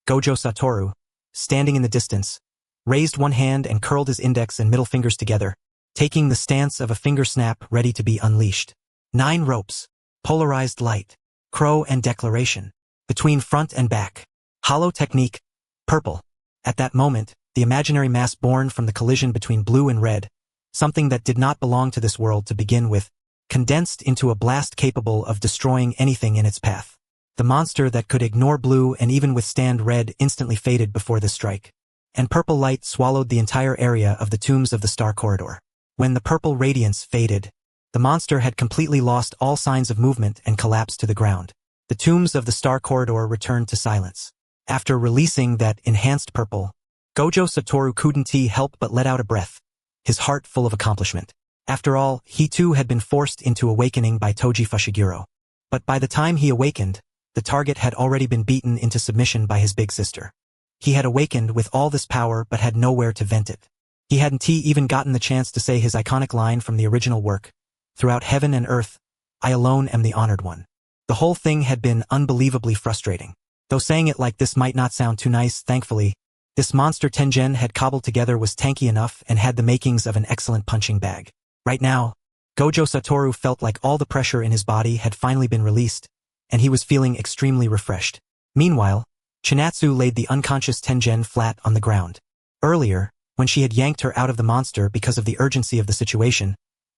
Gojo Satoru, standing in the distance, raised one hand and curled his index and middle fingers together, taking the stance of a finger snap ready to be unleashed. 9 ropes. Polarized light. Crow and declaration. Between front and back. Hollow technique. Purple. At that moment, the imaginary mass born from the collision between blue and red, something that did not belong to this world to begin with, condensed into a blast capable of destroying anything in its path. The monster that could ignore blue and even withstand red instantly faded before the strike. And purple light swallowed the entire area of the tombs of the Star Corridor. When the purple radiance faded, the monster had completely lost all signs of movement and collapsed to the ground. The tombs of the Star Corridor returned to silence. After releasing that enhanced purple, Gojo Satoru couldn't help but let out a breath, his heart full of accomplishment. After all, he too had been forced into awakening by Toji Fushiguro. But by the time he awakened, the target had already been beaten into submission by his big sister. He had awakened with all this power but had nowhere to vent it. He hadn't even gotten the chance to say his iconic line from the original work, "Throughout heaven and earth, I alone am the honored one." The whole thing had been unbelievably frustrating. Though saying it like this might not sound too nice, thankfully, this monster Tengen had cobbled together was tanky enough and had the makings of an excellent punching bag. Right now, Gojo Satoru felt like all the pressure in his body had finally been released, and he was feeling extremely refreshed. Meanwhile, Chinatsu laid the unconscious Tengen flat on the ground. Earlier, when she had yanked her out of the monster because of the urgency of the situation,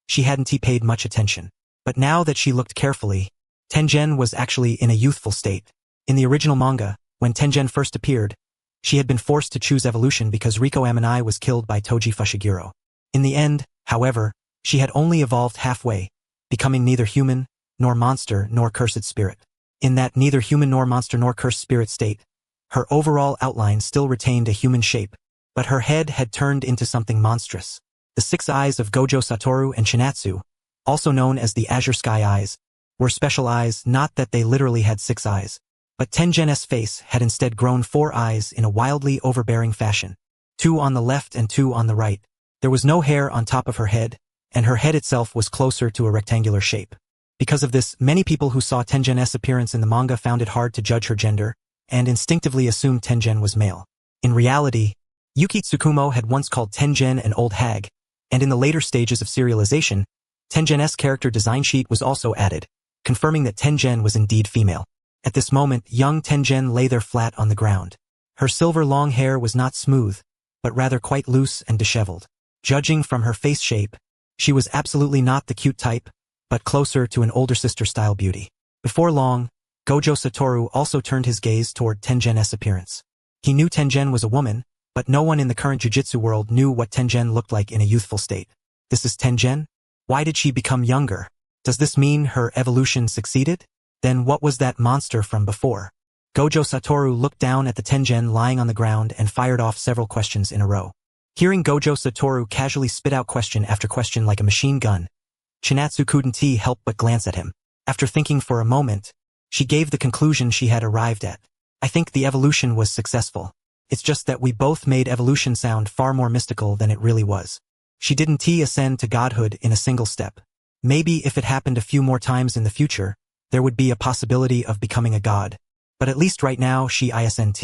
she hadn't paid much attention. But now that she looked carefully, Tengen was actually in a youthful state. In the original manga, when Tengen first appeared, she had been forced to choose evolution because Riko Amanai was killed by Toji Fushiguro. In the end, however, she had only evolved halfway, becoming neither human, nor monster, nor cursed spirit. In that neither human nor monster nor cursed spirit state, her overall outline still retained a human shape, but her head had turned into something monstrous. The 6 eyes of Gojo Satoru and Chinatsu, also known as the Azure Sky Eyes, were special eyes, not that they literally had 6 eyes. But Tengen's face had instead grown 4 eyes in a wildly overbearing fashion. 2 on the left and 2 on the right. There was no hair on top of her head, and her head itself was closer to a rectangular shape. Because of this, many people who saw Tengen's appearance in the manga found it hard to judge her gender, and instinctively assumed Tengen was male. In reality, Yuki Tsukumo had once called Tengen an old hag, and in the later stages of serialization, Tengen's character design sheet was also added, confirming that Tengen was indeed female. At this moment, young Tengen lay there flat on the ground. Her silver long hair was not smooth, but rather quite loose and disheveled. Judging from her face shape, she was absolutely not the cute type, but closer to an older sister-style beauty. Before long, Gojo Satoru also turned his gaze toward Tengen's appearance. He knew Tengen was a woman, but no one in the current jujitsu world knew what Tengen looked like in a youthful state. This is Tengen? Why did she become younger? Does this mean her evolution succeeded? Then what was that monster from before? Gojo Satoru looked down at the Tengen lying on the ground and fired off several questions in a row. Hearing Gojo Satoru casually spit out question after question like a machine gun, Chinatsu couldn't help but glance at him. After thinking for a moment, she gave the conclusion she had arrived at. I think the evolution was successful. It's just that we both made evolution sound far more mystical than it really was. She didn't ascend to godhood in a single step. Maybe if it happened a few more times in the future, there would be a possibility of becoming a god. But at least right now she isn't.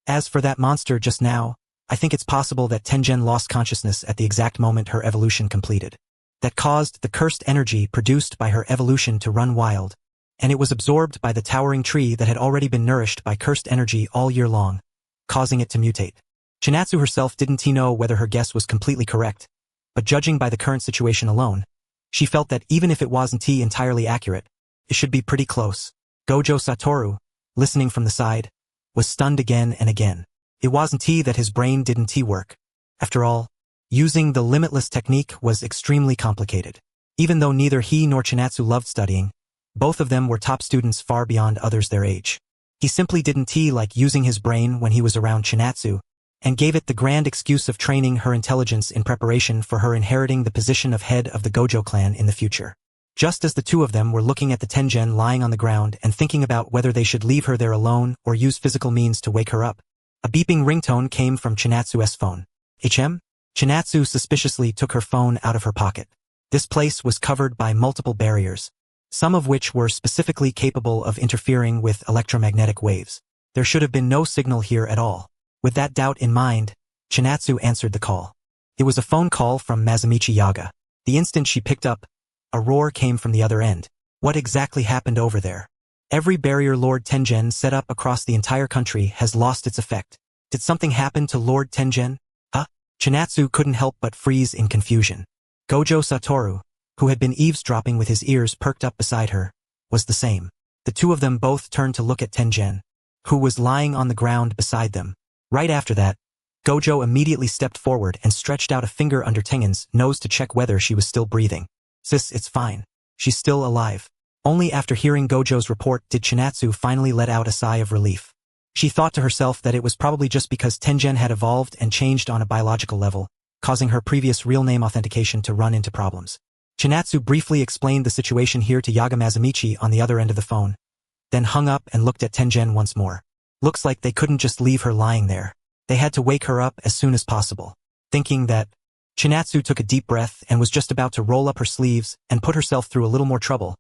As for that monster just now, I think it's possible that Tengen lost consciousness at the exact moment her evolution completed. That caused the cursed energy produced by her evolution to run wild, and it was absorbed by the towering tree that had already been nourished by cursed energy all year long, causing it to mutate. Chinatsu herself didn't know whether her guess was completely correct, but judging by the current situation alone, she felt that even if it wasn't entirely accurate, it should be pretty close. Gojo Satoru, listening from the side, was stunned again and again. It wasn't that his brain didn't work. After all, using the limitless technique was extremely complicated. Even though neither he nor Chinatsu loved studying, both of them were top students far beyond others their age. He simply didn't like using his brain when he was around Chinatsu, and gave it the grand excuse of training her intelligence in preparation for her inheriting the position of head of the Gojo clan in the future. Just as the two of them were looking at the Tengen lying on the ground and thinking about whether they should leave her there alone or use physical means to wake her up, a beeping ringtone came from Chinatsu's phone. HM? Chinatsu suspiciously took her phone out of her pocket. This place was covered by multiple barriers, some of which were specifically capable of interfering with electromagnetic waves. There should have been no signal here at all. With that doubt in mind, Chinatsu answered the call. It was a phone call from Masamichi Yaga. The instant she picked up, a roar came from the other end. What exactly happened over there? Every barrier Lord Tengen set up across the entire country has lost its effect. Did something happen to Lord Tengen? Huh? Chinatsu couldn't help but freeze in confusion. Gojo Satoru, who had been eavesdropping with his ears perked up beside her, was the same. The two of them both turned to look at Tengen, who was lying on the ground beside them. Right after that, Gojo immediately stepped forward and stretched out a finger under Tengen's nose to check whether she was still breathing. Sis, it's fine. She's still alive. Only after hearing Gojo's report did Chinatsu finally let out a sigh of relief. She thought to herself that it was probably just because Tengen had evolved and changed on a biological level, causing her previous real name authentication to run into problems. Chinatsu briefly explained the situation here to Yaga Masamichi on the other end of the phone, then hung up and looked at Tengen once more. Looks like they couldn't just leave her lying there. They had to wake her up as soon as possible. Thinking that, Chinatsu took a deep breath and was just about to roll up her sleeves and put herself through a little more trouble.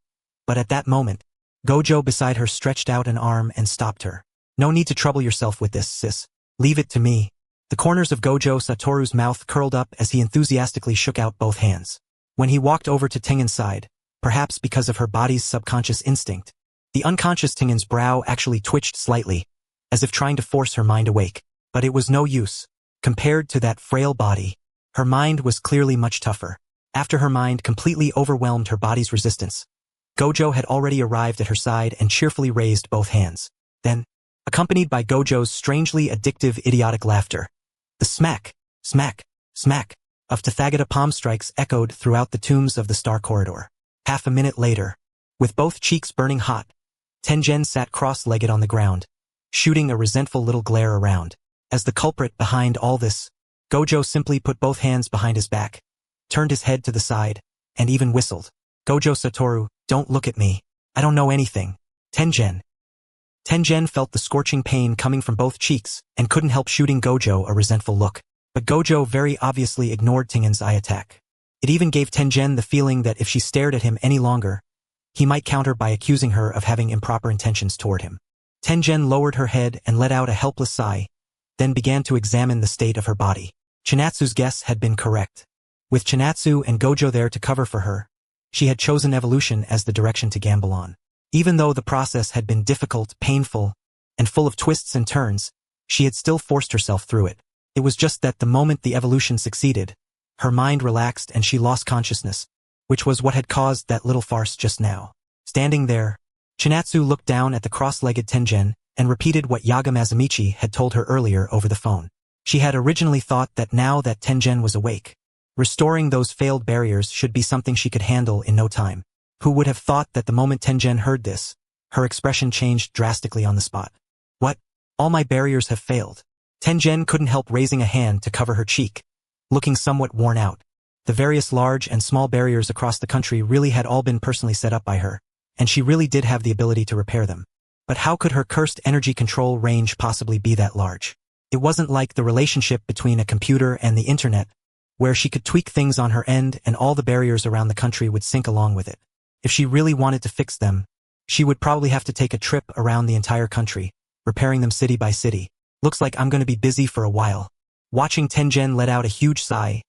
But at that moment, Gojo beside her stretched out an arm and stopped her. No need to trouble yourself with this, sis. Leave it to me. The corners of Gojo Satoru's mouth curled up as he enthusiastically shook out both hands. When he walked over to Tengen's side, perhaps because of her body's subconscious instinct, the unconscious Tengen's brow actually twitched slightly, as if trying to force her mind awake. But it was no use. Compared to that frail body, her mind was clearly much tougher. After her mind completely overwhelmed her body's resistance, Gojo had already arrived at her side and cheerfully raised both hands. Then, accompanied by Gojo's strangely addictive idiotic laughter, the smack, smack, smack of Tathagata palm strikes echoed throughout the tombs of the Star Corridor. Half a minute later, with both cheeks burning hot, Tengen sat cross-legged on the ground, shooting a resentful little glare around. As the culprit behind all this, Gojo simply put both hands behind his back, turned his head to the side, and even whistled. Gojo Satoru, don't look at me. I don't know anything. Tengen. Tengen felt the scorching pain coming from both cheeks and couldn't help shooting Gojo a resentful look. But Gojo very obviously ignored Tengen's eye attack. It even gave Tengen the feeling that if she stared at him any longer, he might counter by accusing her of having improper intentions toward him. Tengen lowered her head and let out a helpless sigh, then began to examine the state of her body. Chinatsu's guess had been correct. With Chinatsu and Gojo there to cover for her, she had chosen evolution as the direction to gamble on. Even though the process had been difficult, painful, and full of twists and turns, she had still forced herself through it. It was just that the moment the evolution succeeded, her mind relaxed and she lost consciousness, which was what had caused that little farce just now. Standing there, Chinatsu looked down at the cross-legged Tengen and repeated what Yaga Masamichi had told her earlier over the phone. She had originally thought that now that Tengen was awake, restoring those failed barriers should be something she could handle in no time. Who would have thought that the moment Tengen heard this, her expression changed drastically on the spot. What? All my barriers have failed. Tengen couldn't help raising a hand to cover her cheek, looking somewhat worn out. The various large and small barriers across the country really had all been personally set up by her, and she really did have the ability to repair them. But how could her cursed energy control range possibly be that large? It wasn't like the relationship between a computer and the internet, where she could tweak things on her end and all the barriers around the country would sync along with it. If she really wanted to fix them, she would probably have to take a trip around the entire country, repairing them city by city. Looks like I'm going to be busy for a while. Watching Tengen let out a huge sigh,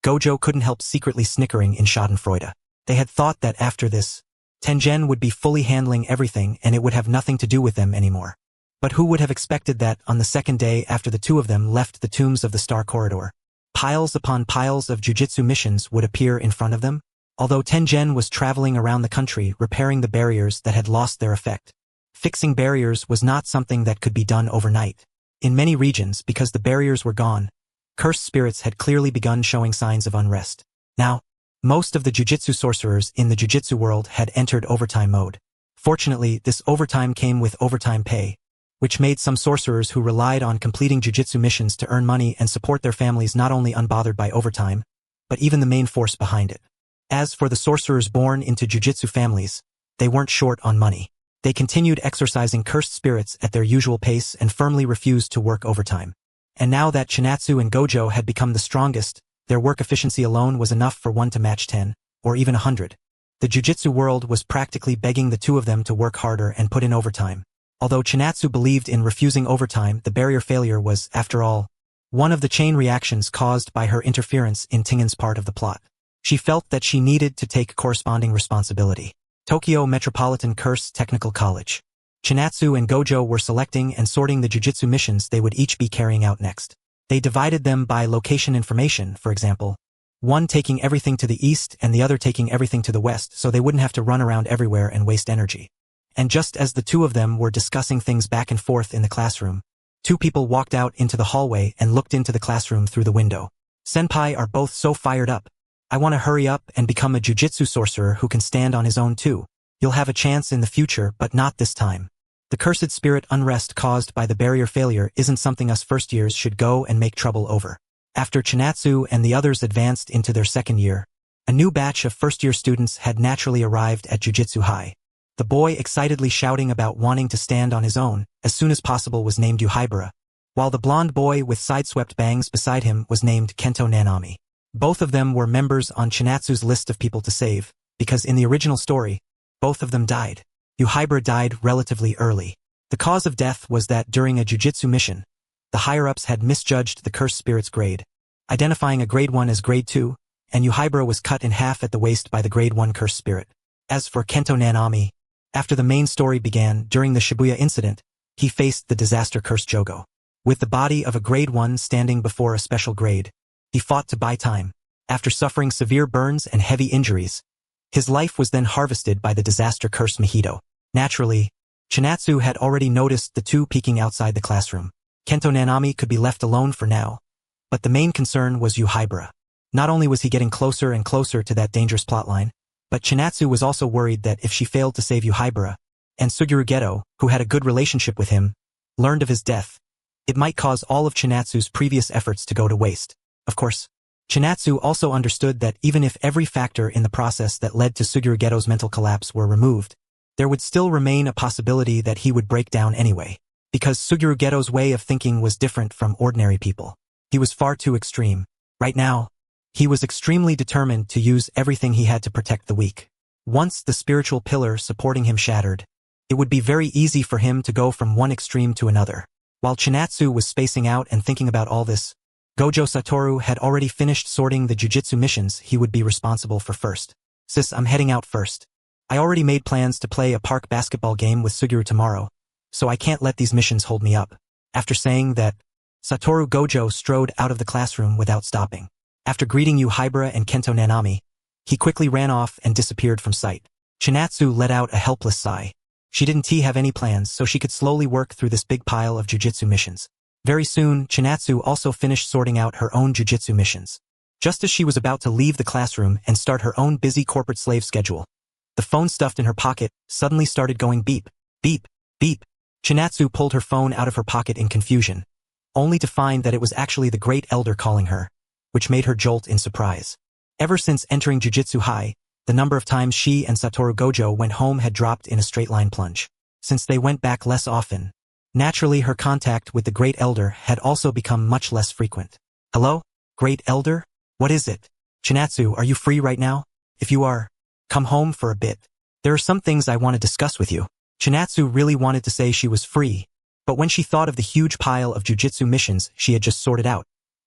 Gojo couldn't help secretly snickering in schadenfreude. They had thought that after this, Tengen would be fully handling everything and it would have nothing to do with them anymore. But who would have expected that on the second day after the two of them left the tombs of the Star Corridor, piles upon piles of jujitsu missions would appear in front of them? Although Tengen was traveling around the country repairing the barriers that had lost their effect, fixing barriers was not something that could be done overnight. In many regions, because the barriers were gone, cursed spirits had clearly begun showing signs of unrest. Now, most of the jujitsu sorcerers in the jujitsu world had entered overtime mode. Fortunately, this overtime came with overtime pay, which made some sorcerers who relied on completing jujitsu missions to earn money and support their families not only unbothered by overtime, but even the main force behind it. As for the sorcerers born into jujitsu families, they weren't short on money. They continued exorcising cursed spirits at their usual pace and firmly refused to work overtime. And now that Chinatsu and Gojo had become the strongest, their work efficiency alone was enough for one to match 10, or even 100. The jujitsu world was practically begging the two of them to work harder and put in overtime. Although Chinatsu believed in refusing overtime, the barrier failure was, after all, one of the chain reactions caused by her interference in Tengen's part of the plot. She felt that she needed to take corresponding responsibility. Tokyo Metropolitan Curse Technical College. Chinatsu and Gojo were selecting and sorting the jujitsu missions they would each be carrying out next. They divided them by location information, for example, one taking everything to the east and the other taking everything to the west so they wouldn't have to run around everywhere and waste energy. And just as the two of them were discussing things back and forth in the classroom, two people walked out into the hallway and looked into the classroom through the window. Senpai are both so fired up. I want to hurry up and become a jujitsu sorcerer who can stand on his own too. You'll have a chance in the future, but not this time. The cursed spirit unrest caused by the barrier failure isn't something us first years should go and make trouble over. After Chinatsu and the others advanced into their second year, a new batch of first-year students had naturally arrived at Jujutsu High. The boy excitedly shouting about wanting to stand on his own as soon as possible was named Yuhaibara, while the blonde boy with sideswept bangs beside him was named Kento Nanami. Both of them were members on Chinatsu's list of people to save, because in the original story, both of them died. Yuhaibara died relatively early. The cause of death was that during a jujitsu mission, the higher-ups had misjudged the cursed spirit's grade, identifying a grade 1 as grade 2, and Yuhaibara was cut in half at the waist by the grade 1 cursed spirit. As for Kento Nanami, after the main story began during the Shibuya incident, he faced the disaster-cursed Jogo. With the body of a grade 1 standing before a special grade, he fought to buy time. After suffering severe burns and heavy injuries, his life was then harvested by the disaster-cursed Mahito. Naturally, Chinatsu had already noticed the two peeking outside the classroom. Kento Nanami could be left alone for now, but the main concern was Yuhaibara. Not only was he getting closer and closer to that dangerous plotline, but Chinatsu was also worried that if she failed to save Yuhaibara, and Suguru Geto, who had a good relationship with him, learned of his death, it might cause all of Chinatsu's previous efforts to go to waste. Of course, Chinatsu also understood that even if every factor in the process that led to Suguru Geto's mental collapse were removed, there would still remain a possibility that he would break down anyway, because Suguru Geto's way of thinking was different from ordinary people. He was far too extreme. Right now, he was extremely determined to use everything he had to protect the weak. Once the spiritual pillar supporting him shattered, it would be very easy for him to go from one extreme to another. While Chinatsu was spacing out and thinking about all this, Gojo Satoru had already finished sorting the jujitsu missions he would be responsible for first. Sis, I'm heading out first. I already made plans to play a park basketball game with Suguru tomorrow, so I can't let these missions hold me up. After saying that, Satoru Gojo strode out of the classroom without stopping. After greeting Yuhaibara and Kento Nanami, he quickly ran off and disappeared from sight. Chinatsu let out a helpless sigh. She didn't have any plans, so she could slowly work through this big pile of jujitsu missions. Very soon, Chinatsu also finished sorting out her own jujitsu missions. Just as she was about to leave the classroom and start her own busy corporate slave schedule, the phone stuffed in her pocket suddenly started going beep, beep, beep. Chinatsu pulled her phone out of her pocket in confusion, only to find that it was actually the Great Elder calling her. which made her jolt in surprise. Ever since entering Jujutsu High, the number of times she and Satoru Gojo went home had dropped in a straight-line plunge. Since they went back less often, naturally her contact with the Great Elder had also become much less frequent. Hello? Great Elder? What is it? Chinatsu, are you free right now? If you are, come home for a bit. There are some things I want to discuss with you. Chinatsu really wanted to say she was free, but when she thought of the huge pile of jujutsu missions she had just sorted out,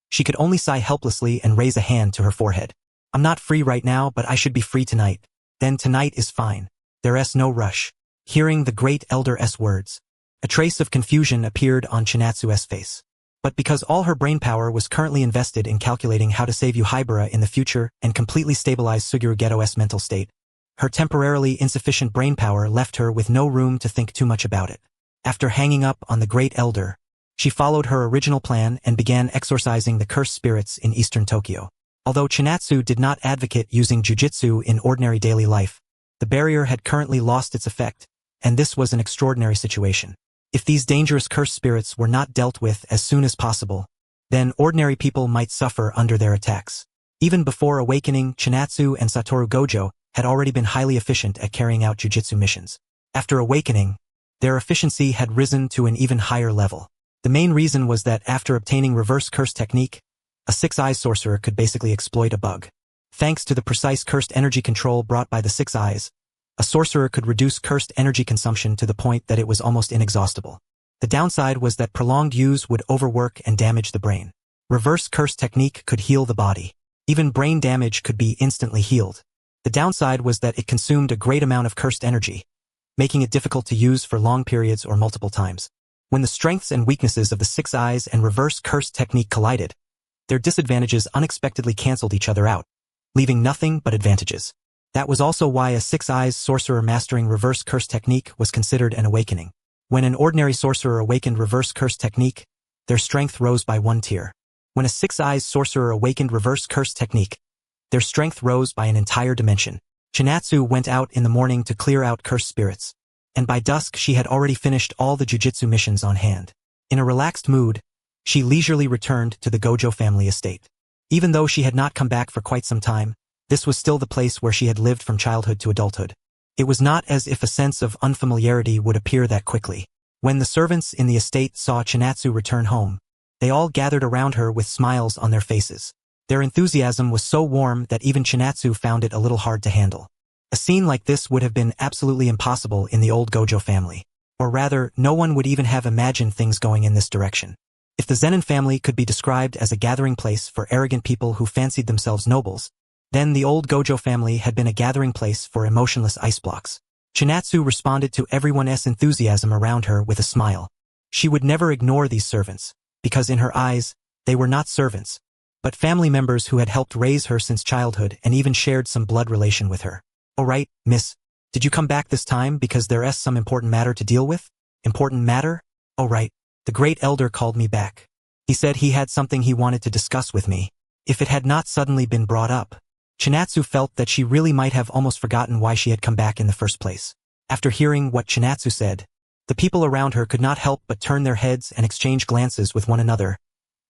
she could only sigh helplessly and raise a hand to her forehead. I'm not free right now, but I should be free tonight. Then tonight is fine. There's no rush. Hearing the Great Elder's words, a trace of confusion appeared on Chinatsu's face. But because all her brainpower was currently invested in calculating how to save Yuhaibara in the future and completely stabilize Suguru Geto's mental state, her temporarily insufficient brainpower left her with no room to think too much about it. After hanging up on the Great Elder, she followed her original plan and began exorcising the cursed spirits in eastern Tokyo. Although Chinatsu did not advocate using jujutsu in ordinary daily life, the barrier had currently lost its effect, and this was an extraordinary situation. If these dangerous cursed spirits were not dealt with as soon as possible, then ordinary people might suffer under their attacks. Even before awakening, Chinatsu and Satoru Gojo had already been highly efficient at carrying out jujutsu missions. After awakening, their efficiency had risen to an even higher level. The main reason was that after obtaining reverse curse technique, a six-eyes sorcerer could basically exploit a bug. Thanks to the precise cursed energy control brought by the six eyes, a sorcerer could reduce cursed energy consumption to the point that it was almost inexhaustible. The downside was that prolonged use would overwork and damage the brain. Reverse curse technique could heal the body. Even brain damage could be instantly healed. The downside was that it consumed a great amount of cursed energy, making it difficult to use for long periods or multiple times. When the strengths and weaknesses of the six eyes and reverse curse technique collided, their disadvantages unexpectedly canceled each other out, leaving nothing but advantages. That was also why a six-eyes sorcerer mastering reverse curse technique was considered an awakening. When an ordinary sorcerer awakened reverse curse technique, their strength rose by one tier. When a six-eyes sorcerer awakened reverse curse technique, their strength rose by an entire dimension. Chinatsu went out in the morning to clear out cursed spirits, and by dusk she had already finished all the jujutsu missions on hand. In a relaxed mood, she leisurely returned to the Gojo family estate. Even though she had not come back for quite some time, this was still the place where she had lived from childhood to adulthood. It was not as if a sense of unfamiliarity would appear that quickly. When the servants in the estate saw Chinatsu return home, they all gathered around her with smiles on their faces. Their enthusiasm was so warm that even Chinatsu found it a little hard to handle. A scene like this would have been absolutely impossible in the old Gojo family. Or rather, no one would even have imagined things going in this direction. If the Zenin family could be described as a gathering place for arrogant people who fancied themselves nobles, then the old Gojo family had been a gathering place for emotionless ice blocks. Chinatsu responded to everyone's enthusiasm around her with a smile. She would never ignore these servants, because in her eyes, they were not servants, but family members who had helped raise her since childhood and even shared some blood relation with her. "All right, miss, did you come back this time because there's some important matter to deal with?" "Important matter? All right. The Great Elder called me back. He said he had something he wanted to discuss with me. If it had not suddenly been brought up, Chinatsu felt that she really might have almost forgotten why she had come back in the first place. After hearing what Chinatsu said, the people around her could not help but turn their heads and exchange glances with one another,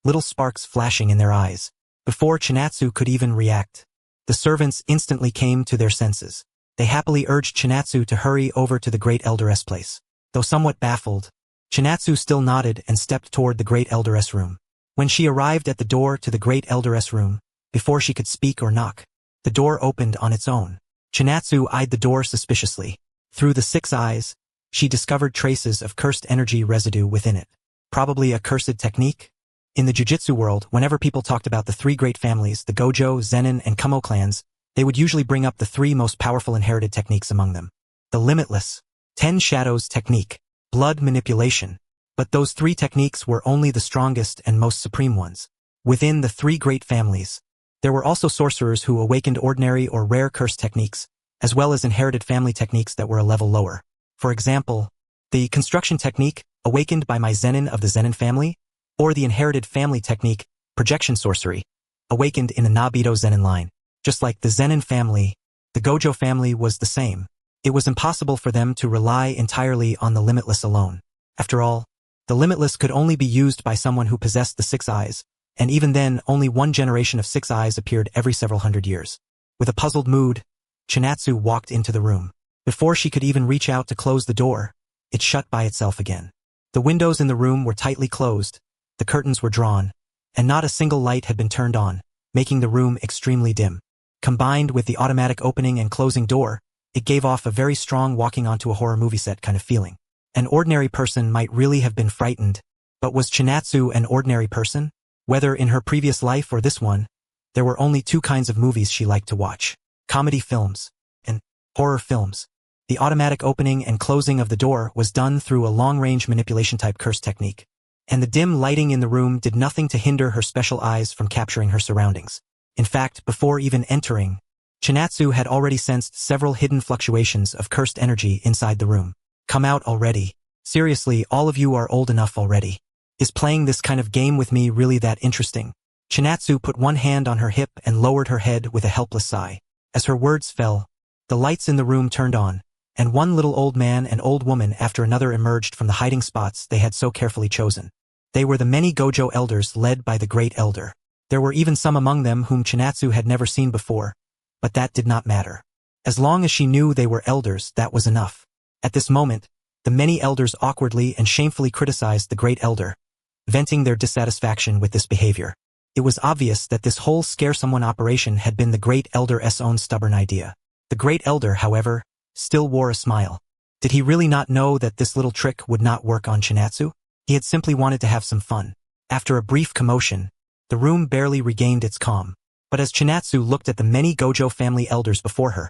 little sparks flashing in their eyes. Before Chinatsu could even react, the servants instantly came to their senses. They happily urged Chinatsu to hurry over to the Great Elder's place. Though somewhat baffled, Chinatsu still nodded and stepped toward the Great Elder's room. When she arrived at the door to the Great Elder's room, before she could speak or knock, the door opened on its own. Chinatsu eyed the door suspiciously. Through the six eyes, she discovered traces of cursed energy residue within it. Probably a cursed technique? In the jujutsu world, whenever people talked about the three great families, the Gojo, Zenin, and Kumo clans, they would usually bring up the three most powerful inherited techniques among them. The limitless, 10 shadows technique, blood manipulation. But those three techniques were only the strongest and most supreme ones. Within the three great families, there were also sorcerers who awakened ordinary or rare curse techniques, as well as inherited family techniques that were a level lower. For example, the construction technique, awakened by my Zenin of the Zenin family, or the inherited family technique, projection sorcery, awakened in the Nabito Zenin line. Just like the Zenin family, the Gojo family was the same. It was impossible for them to rely entirely on the limitless alone. After all, the limitless could only be used by someone who possessed the six eyes, and even then only one generation of 6 eyes appeared every several hundred years. With a puzzled mood, Chinatsu walked into the room. Before she could even reach out to close the door, it shut by itself again. The windows in the room were tightly closed, the curtains were drawn, and not a single light had been turned on, making the room extremely dim. Combined with the automatic opening and closing door, it gave off a very strong walking onto a horror movie set kind of feeling. An ordinary person might really have been frightened, but was Chinatsu an ordinary person? Whether in her previous life or this one, there were only 2 kinds of movies she liked to watch: comedy films and horror films. The automatic opening and closing of the door was done through a long-range manipulation-type curse technique, and the dim lighting in the room did nothing to hinder her special eyes from capturing her surroundings. In fact, before even entering, Chinatsu had already sensed several hidden fluctuations of cursed energy inside the room. Come out already. Seriously, all of you are old enough already. Is playing this kind of game with me really that interesting? Chinatsu put one hand on her hip and lowered her head with a helpless sigh. As her words fell, the lights in the room turned on, and one little old man and old woman after another emerged from the hiding spots they had so carefully chosen. They were the many Gojo elders led by the Great Elder. There were even some among them whom Chinatsu had never seen before, but that did not matter. As long as she knew they were elders, that was enough. At this moment, the many elders awkwardly and shamefully criticized the Great Elder, venting their dissatisfaction with this behavior. It was obvious that this whole scare someone operation had been the Great Elder's own stubborn idea. The Great Elder, however, still wore a smile. Did he really not know that this little trick would not work on Chinatsu? He had simply wanted to have some fun. After a brief commotion, the room barely regained its calm. But as Chinatsu looked at the many Gojo family elders before her,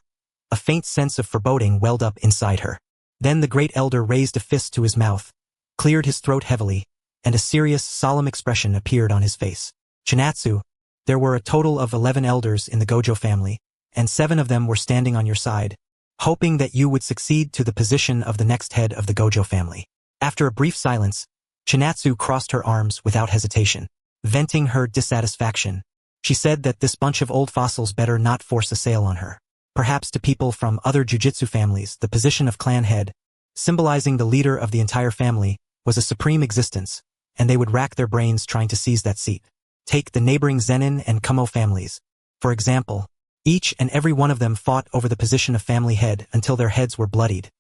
a faint sense of foreboding welled up inside her. Then the Great Elder raised a fist to his mouth, cleared his throat heavily, and a serious, solemn expression appeared on his face. Chinatsu, there were a total of 11 elders in the Gojo family, and 7 of them were standing on your side, hoping that you would succeed to the position of the next head of the Gojo family. After a brief silence, Chinatsu crossed her arms without hesitation, venting her dissatisfaction. She said that this bunch of old fossils better not force a sale on her. Perhaps to people from other jujitsu families, the position of clan head, symbolizing the leader of the entire family, was a supreme existence, and they would rack their brains trying to seize that seat. Take the neighboring Zenin and Kumo families, for example. Each and every one of them fought over the position of family head until their heads were bloodied,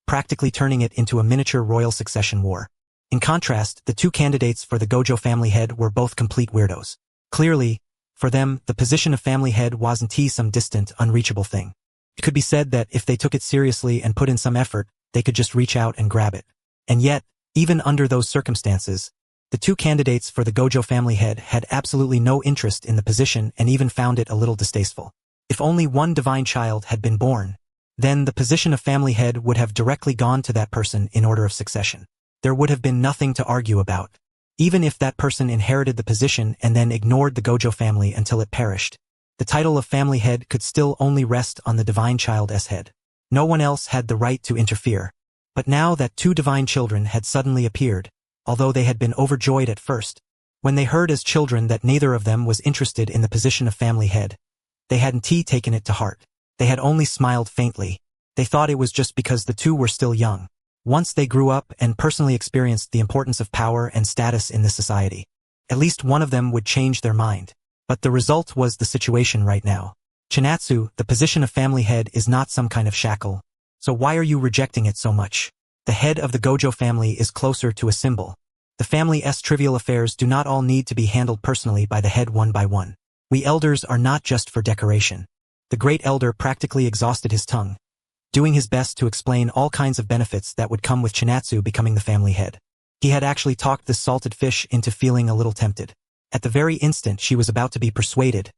practically turning it into a miniature royal succession war. In contrast, the 2 candidates for the Gojo family head were both complete weirdos. Clearly, for them, the position of family head wasn't some distant, unreachable thing. It could be said that if they took it seriously and put in some effort, they could just reach out and grab it. And yet, even under those circumstances, the 2 candidates for the Gojo family head had absolutely no interest in the position and even found it a little distasteful. If only one divine child had been born, then the position of family head would have directly gone to that person in order of succession. There would have been nothing to argue about. Even if that person inherited the position and then ignored the Gojo family until it perished, the title of family head could still only rest on the divine child's head. No one else had the right to interfere. But now that 2 divine children had suddenly appeared, although they had been overjoyed at first, when they heard as children that neither of them was interested in the position of family head, they hadn't taken it to heart. They had only smiled faintly. They thought it was just because the 2 were still young. Once they grew up and personally experienced the importance of power and status in this society, at least one of them would change their mind. But the result was the situation right now. Chinatsu, the position of family head is not some kind of shackle. So why are you rejecting it so much? The head of the Gojo family is closer to a symbol. The family's trivial affairs do not all need to be handled personally by the head one by one. We elders are not just for decoration. The Great Elder practically exhausted his tongue, doing his best to explain all kinds of benefits that would come with Chinatsu becoming the family head. He had actually talked this salted fish into feeling a little tempted. At the very instant she was about to be persuaded,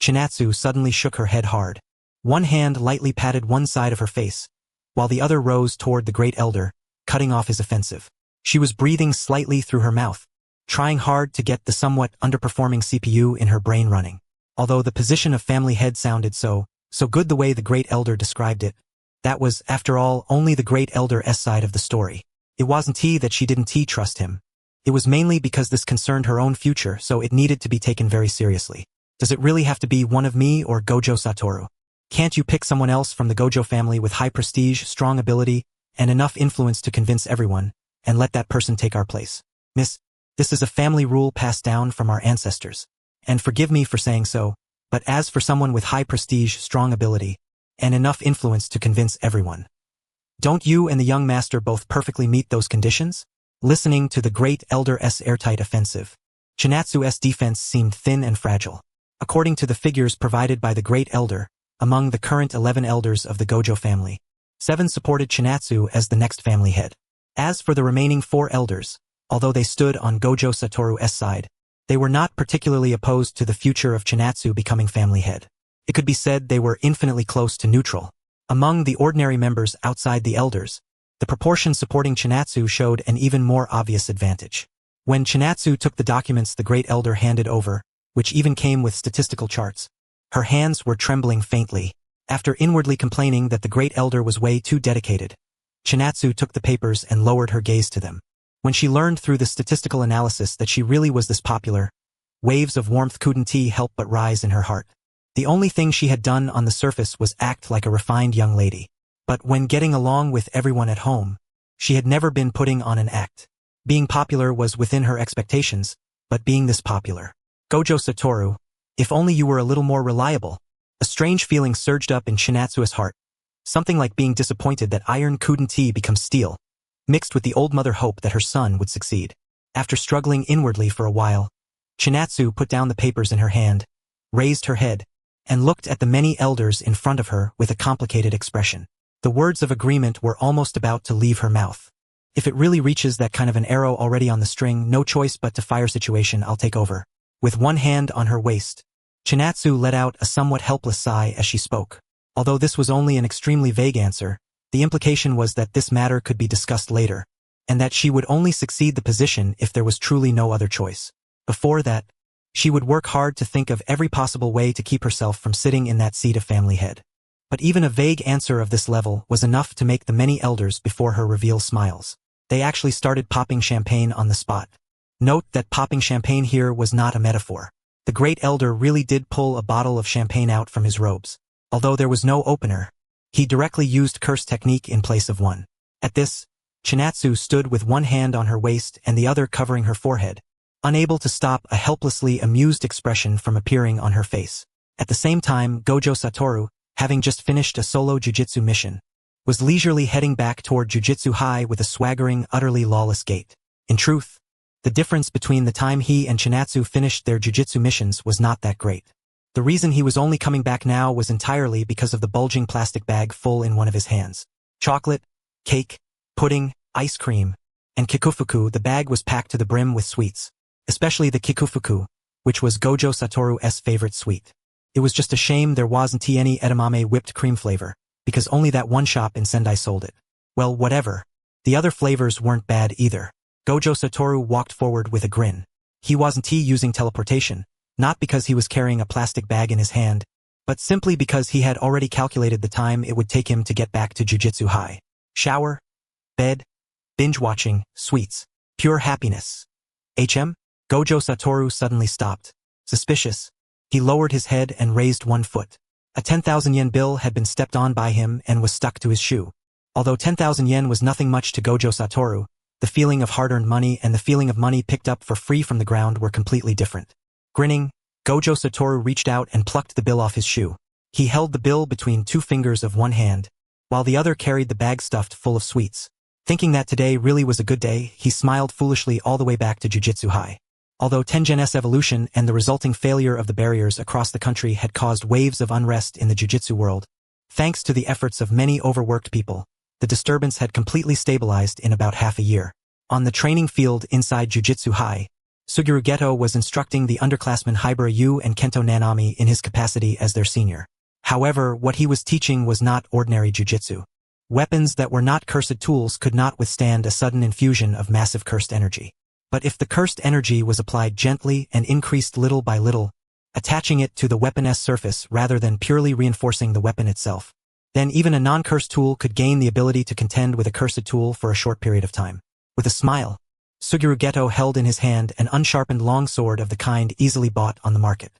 Chinatsu suddenly shook her head hard. One hand lightly patted one side of her face, while the other rose toward the Great Elder, cutting off his offensive. She was breathing slightly through her mouth, trying hard to get the somewhat underperforming CPU in her brain running. Although the position of family head sounded so good the way the Great Elder described it, that was, after all, only the Great Elder's side of the story. It wasn't that she didn't trust him. It was mainly because this concerned her own future, so it needed to be taken very seriously. Does it really have to be one of me or Gojo Satoru? Can't you pick someone else from the Gojo family with high prestige, strong ability, and enough influence to convince everyone, and let that person take our place? Miss, This is a family rule passed down from our ancestors. And forgive me for saying so, but as for someone with high prestige, strong ability, and enough influence to convince everyone. Don't you and the young master both perfectly meet those conditions? Listening to the great elder's airtight offensive, Chinatsu's defense seemed thin and fragile. According to the figures provided by the great elder, among the current 11 elders of the Gojo family, 7 supported Chinatsu as the next family head. As for the remaining 4 elders, although they stood on Gojo Satoru's side, they were not particularly opposed to the future of Chinatsu becoming family head. It could be said they were infinitely close to neutral. Among the ordinary members outside the elders, the proportion supporting Chinatsu showed an even more obvious advantage. When Chinatsu took the documents the great elder handed over, which even came with statistical charts, her hands were trembling faintly. After inwardly complaining that the great elder was way too dedicated, Chinatsu took the papers and lowered her gaze to them. When she learned through the statistical analysis that she really was this popular, waves of warmth couldn't help but rise in her heart. The only thing she had done on the surface was act like a refined young lady. But when getting along with everyone at home, she had never been putting on an act. Being popular was within her expectations, but being this popular. Gojo Satoru, if only you were a little more reliable. A strange feeling surged up in Chinatsu's heart. Something like being disappointed that iron couldn't become steel, mixed with the old mother hope that her son would succeed. After struggling inwardly for a while, Chinatsu put down the papers in her hand, raised her head, and looked at the many elders in front of her with a complicated expression. The words of agreement were almost about to leave her mouth. If it really reaches that kind of an arrow already on the string, no choice but to fire situation, I'll take over. With one hand on her waist, Chinatsu let out a somewhat helpless sigh as she spoke. Although this was only an extremely vague answer, the implication was that this matter could be discussed later, and that she would only succeed the position if there was truly no other choice. Before that, she would work hard to think of every possible way to keep herself from sitting in that seat of family head. But even a vague answer of this level was enough to make the many elders before her reveal smiles. They actually started popping champagne on the spot. Note that popping champagne here was not a metaphor. The great elder really did pull a bottle of champagne out from his robes. Although there was no opener, he directly used curse technique in place of one. At this, Chinatsu stood with one hand on her waist and the other covering her forehead, unable to stop a helplessly amused expression from appearing on her face. At the same time, Gojo Satoru, having just finished a solo jujitsu mission, was leisurely heading back toward Jujutsu High with a swaggering, utterly lawless gait. In truth, the difference between the time he and Chinatsu finished their jujitsu missions was not that great. The reason he was only coming back now was entirely because of the bulging plastic bag full in one of his hands. Chocolate, cake, pudding, ice cream, and kikufuku. The bag was packed to the brim with sweets, especially the kikufuku, which was Gojo Satoru's favorite sweet. It was just a shame there wasn't any edamame whipped cream flavor, because only that one shop in Sendai sold it. Well, whatever. The other flavors weren't bad either. Gojo Satoru walked forward with a grin. He wasn't using teleportation, not because he was carrying a plastic bag in his hand, but simply because he had already calculated the time it would take him to get back to Jujutsu High. Shower, bed, binge-watching, sweets, pure happiness. Gojo Satoru suddenly stopped. Suspicious, he lowered his head and raised one foot. A 10,000 yen bill had been stepped on by him and was stuck to his shoe. Although 10,000 yen was nothing much to Gojo Satoru, the feeling of hard-earned money and the feeling of money picked up for free from the ground were completely different. Grinning, Gojo Satoru reached out and plucked the bill off his shoe. He held the bill between 2 fingers of one hand, while the other carried the bag stuffed full of sweets. Thinking that today really was a good day, he smiled foolishly all the way back to Jujutsu High. Although Tengen's evolution and the resulting failure of the barriers across the country had caused waves of unrest in the jujitsu world, thanks to the efforts of many overworked people, the disturbance had completely stabilized in about half a year. On the training field inside Jujutsu High, Suguru Geto was instructing the underclassmen Hibara Yu and Kento Nanami in his capacity as their senior. However, what he was teaching was not ordinary jujitsu. Weapons that were not cursed tools could not withstand a sudden infusion of massive cursed energy. But if the cursed energy was applied gently and increased little by little, attaching it to the weapon's surface rather than purely reinforcing the weapon itself, then even a non-cursed tool could gain the ability to contend with a cursed tool for a short period of time. With a smile, Suguru Geto held in his hand an unsharpened longsword of the kind easily bought on the market.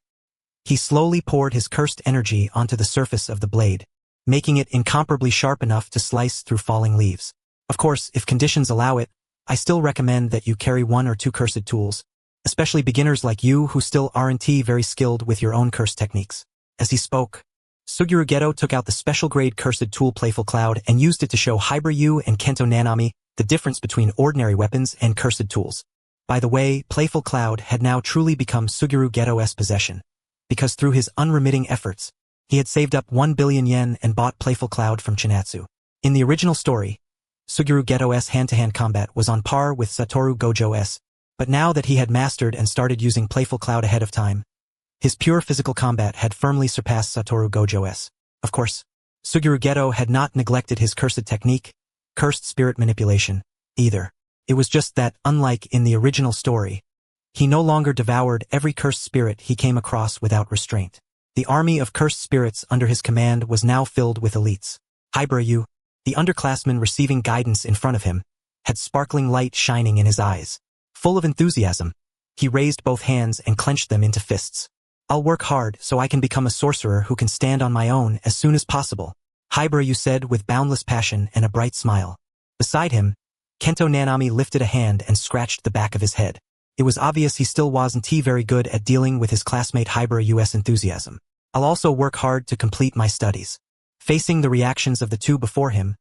He slowly poured his cursed energy onto the surface of the blade, making it incomparably sharp enough to slice through falling leaves. Of course, if conditions allow it, I still recommend that you carry 1 or 2 cursed tools, especially beginners like you who still aren't very skilled with your own curse techniques. As he spoke, Suguru Geto took out the special-grade cursed tool Playful Cloud and used it to show Hibara and Kento Nanami the difference between ordinary weapons and cursed tools. By the way, Playful Cloud had now truly become Suguru Geto's possession, because through his unremitting efforts, he had saved up 1 billion yen and bought Playful Cloud from Chinatsu. In the original story, Suguru Geto's hand-to-hand combat was on par with Satoru Gojo's, but now that he had mastered and started using Playful Cloud ahead of time, his pure physical combat had firmly surpassed Satoru Gojo's. Of course, Suguru Geto had not neglected his cursed technique, cursed spirit manipulation, either. It was just that, unlike in the original story, he no longer devoured every cursed spirit he came across without restraint. The army of cursed spirits under his command was now filled with elites. Hibara, the underclassman receiving guidance in front of him, had sparkling light shining in his eyes. Full of enthusiasm, he raised both hands and clenched them into fists. I'll work hard so I can become a sorcerer who can stand on my own as soon as possible, Hibara said with boundless passion and a bright smile. Beside him, Kento Nanami lifted a hand and scratched the back of his head. It was obvious he still wasn't very good at dealing with his classmate Hibara's enthusiasm. I'll also work hard to complete my studies. Facing the reactions of the two before him,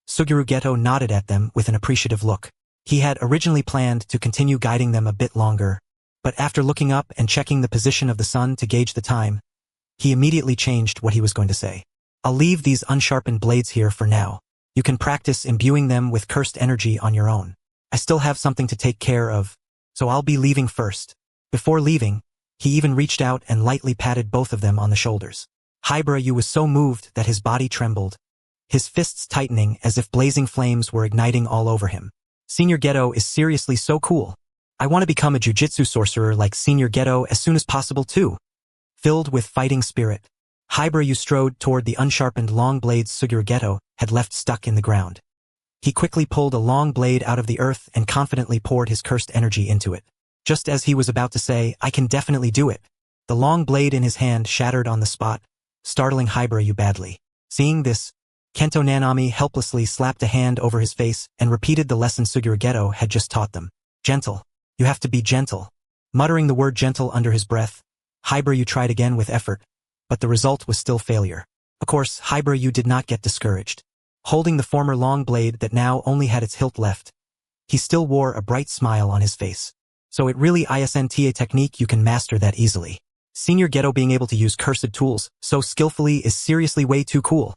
Suguru Geto nodded at them with an appreciative look. He had originally planned to continue guiding them a bit longer, but after looking up and checking the position of the sun to gauge the time, he immediately changed what he was going to say. I'll leave these unsharpened blades here for now. You can practice imbuing them with cursed energy on your own. I still have something to take care of, so I'll be leaving first. Before leaving, he even reached out and lightly patted both of them on the shoulders. Hibara was so moved that his body trembled, his fists tightening as if blazing flames were igniting all over him. Senior Geto is seriously so cool. I want to become a jujitsu sorcerer like Senior Geto as soon as possible too. Filled with fighting spirit, Hibara strode toward the unsharpened long blades Suguru Geto had left stuck in the ground. He quickly pulled a long blade out of the earth and confidently poured his cursed energy into it. Just as he was about to say, I can definitely do it, the long blade in his hand shattered on the spot, startling Hibara badly. Seeing this, Kento Nanami helplessly slapped a hand over his face and repeated the lesson Suguru Geto had just taught them. Gentle. You have to be gentle. Muttering the word gentle under his breath, Hibara tried again with effort, but the result was still failure. Of course, Hibara did not get discouraged. Holding the former long blade that now only had its hilt left, he still wore a bright smile on his face. So it really isn't a technique you can master that easily. Senior Geto being able to use cursed tools so skillfully is seriously way too cool.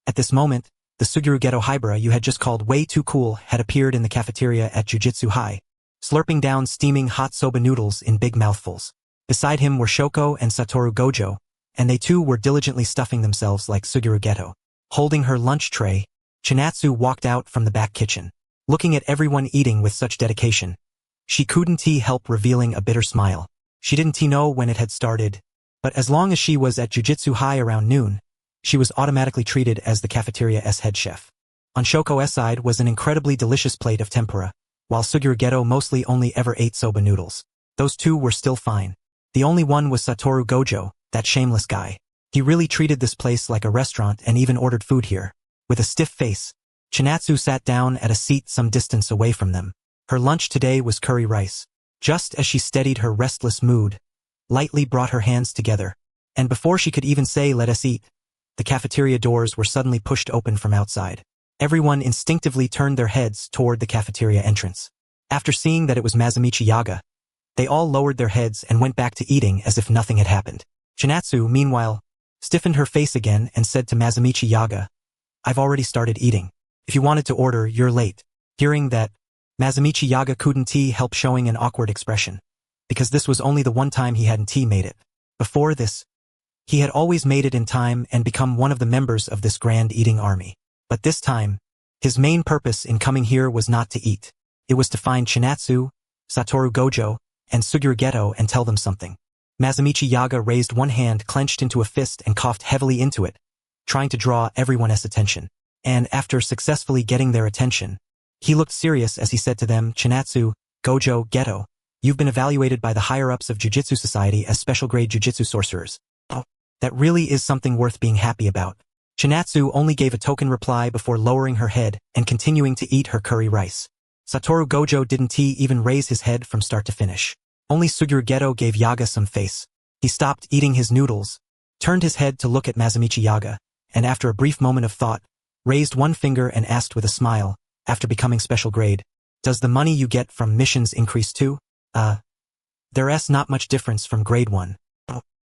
At this moment, the Suguru Geto Hibara you had just called way too cool had appeared in the cafeteria at Jujutsu High, slurping down steaming hot soba noodles in big mouthfuls. Beside him were Shoko and Satoru Gojo, and they too were diligently stuffing themselves like Suguru Geto. Holding her lunch tray, Chinatsu walked out from the back kitchen. Looking at everyone eating with such dedication, she couldn't help revealing a bitter smile. She didn't know when it had started, but as long as she was at Jujutsu High around noon, she was automatically treated as the cafeteria's head chef. On Shoko's side was an incredibly delicious plate of tempura, while Suguru Geto mostly only ever ate soba noodles. Those two were still fine. The only one was Satoru Gojo, that shameless guy. He really treated this place like a restaurant and even ordered food here. With a stiff face, Chinatsu sat down at a seat some distance away from them. Her lunch today was curry rice. Just as she steadied her restless mood, lightly brought her hands together, and before she could even say let us eat, the cafeteria doors were suddenly pushed open from outside. Everyone instinctively turned their heads toward the cafeteria entrance. After seeing that it was Masamichi Yaga, they all lowered their heads and went back to eating as if nothing had happened. Chinatsu, meanwhile, stiffened her face again and said to Masamichi Yaga, I've already started eating. If you wanted to order, you're late. Hearing that, Masamichi Yaga couldn't help showing an awkward expression, because this was only the one time he hadn't made it. Before this, he had always made it in time and become one of the members of this grand eating army. But this time, his main purpose in coming here was not to eat. It was to find Chinatsu, Satoru Gojo, and Suguru Geto and tell them something. Masamichi Yaga raised one hand clenched into a fist and coughed heavily into it, trying to draw everyone's attention. And after successfully getting their attention, he looked serious as he said to them, Chinatsu, Gojo, Geto, you've been evaluated by the higher-ups of Jujutsu Society as special-grade Jujutsu sorcerers. Oh, that really is something worth being happy about. Chinatsu only gave a token reply before lowering her head and continuing to eat her curry rice. Satoru Gojo didn't even raise his head from start to finish. Only Suguru Geto gave Yaga some face. He stopped eating his noodles, turned his head to look at Masamichi Yaga, and after a brief moment of thought, raised one finger and asked with a smile, after becoming special grade, "Does the money you get from missions increase too?" There's not much difference from grade 1.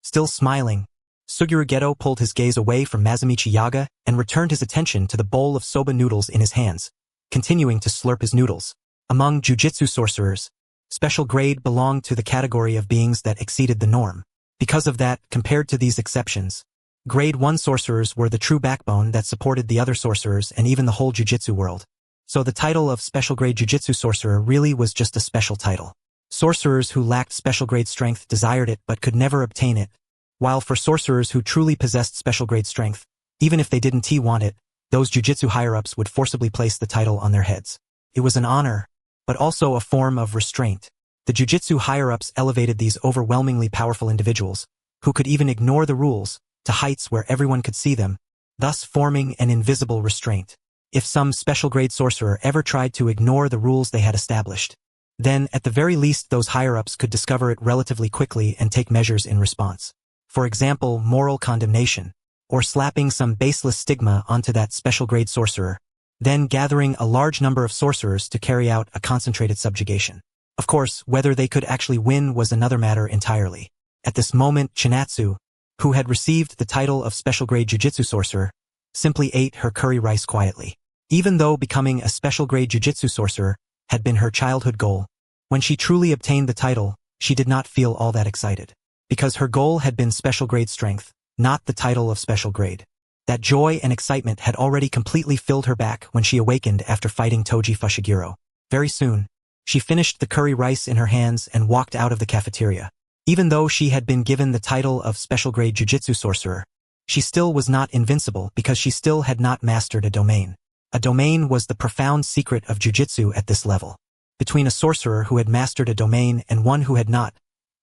Still smiling, Suguru Geto pulled his gaze away from Masamichi Yaga and returned his attention to the bowl of soba noodles in his hands, continuing to slurp his noodles. Among jujitsu sorcerers, special grade belonged to the category of beings that exceeded the norm. Because of that, compared to these exceptions, grade 1 sorcerers were the true backbone that supported the other sorcerers and even the whole jujitsu world. So the title of special grade jujitsu sorcerer really was just a special title. Sorcerers who lacked special grade strength desired it but could never obtain it, while for sorcerers who truly possessed special grade strength, even if they didn't want it, those jujitsu higher-ups would forcibly place the title on their heads. It was an honor, but also a form of restraint. The jujitsu higher-ups elevated these overwhelmingly powerful individuals, who could even ignore the rules, to heights where everyone could see them, thus forming an invisible restraint. If some special grade sorcerer ever tried to ignore the rules they had established, then at the very least those higher-ups could discover it relatively quickly and take measures in response. For example, moral condemnation, or slapping some baseless stigma onto that special grade sorcerer, then gathering a large number of sorcerers to carry out a concentrated subjugation. Of course, whether they could actually win was another matter entirely. At this moment, Chinatsu, who had received the title of special grade jujitsu sorcerer, simply ate her curry rice quietly. Even though becoming a special grade jujitsu sorcerer had been her childhood goal, when she truly obtained the title, she did not feel all that excited. Because her goal had been special grade strength, not the title of special grade. That joy and excitement had already completely filled her back when she awakened after fighting Toji Fushiguro. Very soon, she finished the curry rice in her hands and walked out of the cafeteria. Even though she had been given the title of special grade jujitsu sorcerer, she still was not invincible because she still had not mastered a domain. A domain was the profound secret of jujitsu at this level. Between a sorcerer who had mastered a domain and one who had not,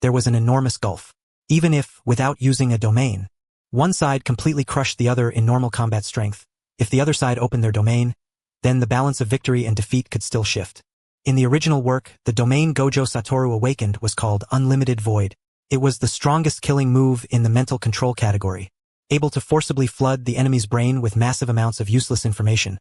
there was an enormous gulf. Even if, without using a domain, one side completely crushed the other in normal combat strength, if the other side opened their domain, then the balance of victory and defeat could still shift. In the original work, the domain Gojo Satoru awakened was called Unlimited Void. It was the strongest killing move in the mental control category, able to forcibly flood the enemy's brain with massive amounts of useless information,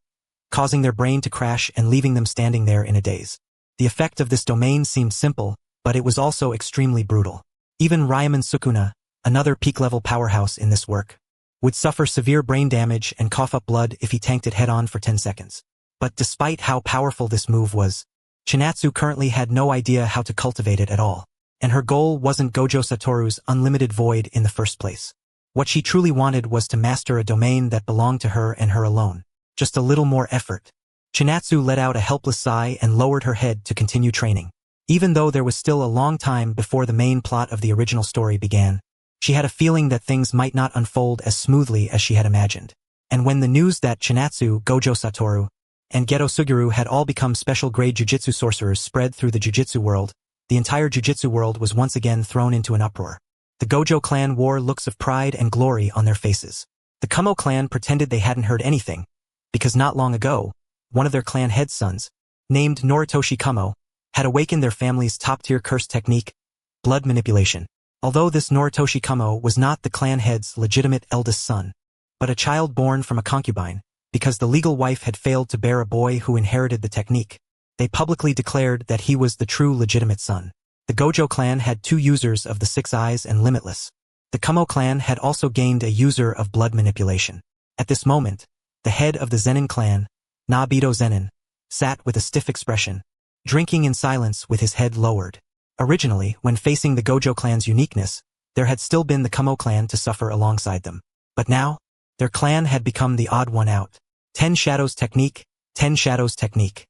causing their brain to crash and leaving them standing there in a daze. The effect of this domain seemed simple, but it was also extremely brutal. Even Ryomen Sukuna, another peak-level powerhouse in this work, would suffer severe brain damage and cough up blood if he tanked it head-on for 10 seconds. But despite how powerful this move was, Chinatsu currently had no idea how to cultivate it at all, and her goal wasn't Gojo Satoru's Unlimited Void in the first place. What she truly wanted was to master a domain that belonged to her and her alone. Just a little more effort. Chinatsu let out a helpless sigh and lowered her head to continue training. Even though there was still a long time before the main plot of the original story began, she had a feeling that things might not unfold as smoothly as she had imagined. And when the news that Chinatsu, Gojo Satoru, and Geto Suguru had all become special grade jujitsu sorcerers spread through the jujitsu world, the entire jujitsu world was once again thrown into an uproar. The Gojo clan wore looks of pride and glory on their faces. The Kumo clan pretended they hadn't heard anything, because not long ago, one of their clan head sons, named Noritoshi Kumo, had awakened their family's top-tier curse technique, blood manipulation. Although this Noritoshi Kumo was not the clan head's legitimate eldest son, but a child born from a concubine, because the legal wife had failed to bear a boy who inherited the technique, they publicly declared that he was the true legitimate son. The Gojo clan had 2 users of the 6 Eyes and Limitless. The Kumo clan had also gained a user of blood manipulation. At this moment, the head of the Zenin clan, Nabito Zenin, sat with a stiff expression, drinking in silence with his head lowered. Originally, when facing the Gojo clan's uniqueness, there had still been the Kumo clan to suffer alongside them. But now, their clan had become the odd one out. 10 Shadows technique, 10 Shadows technique.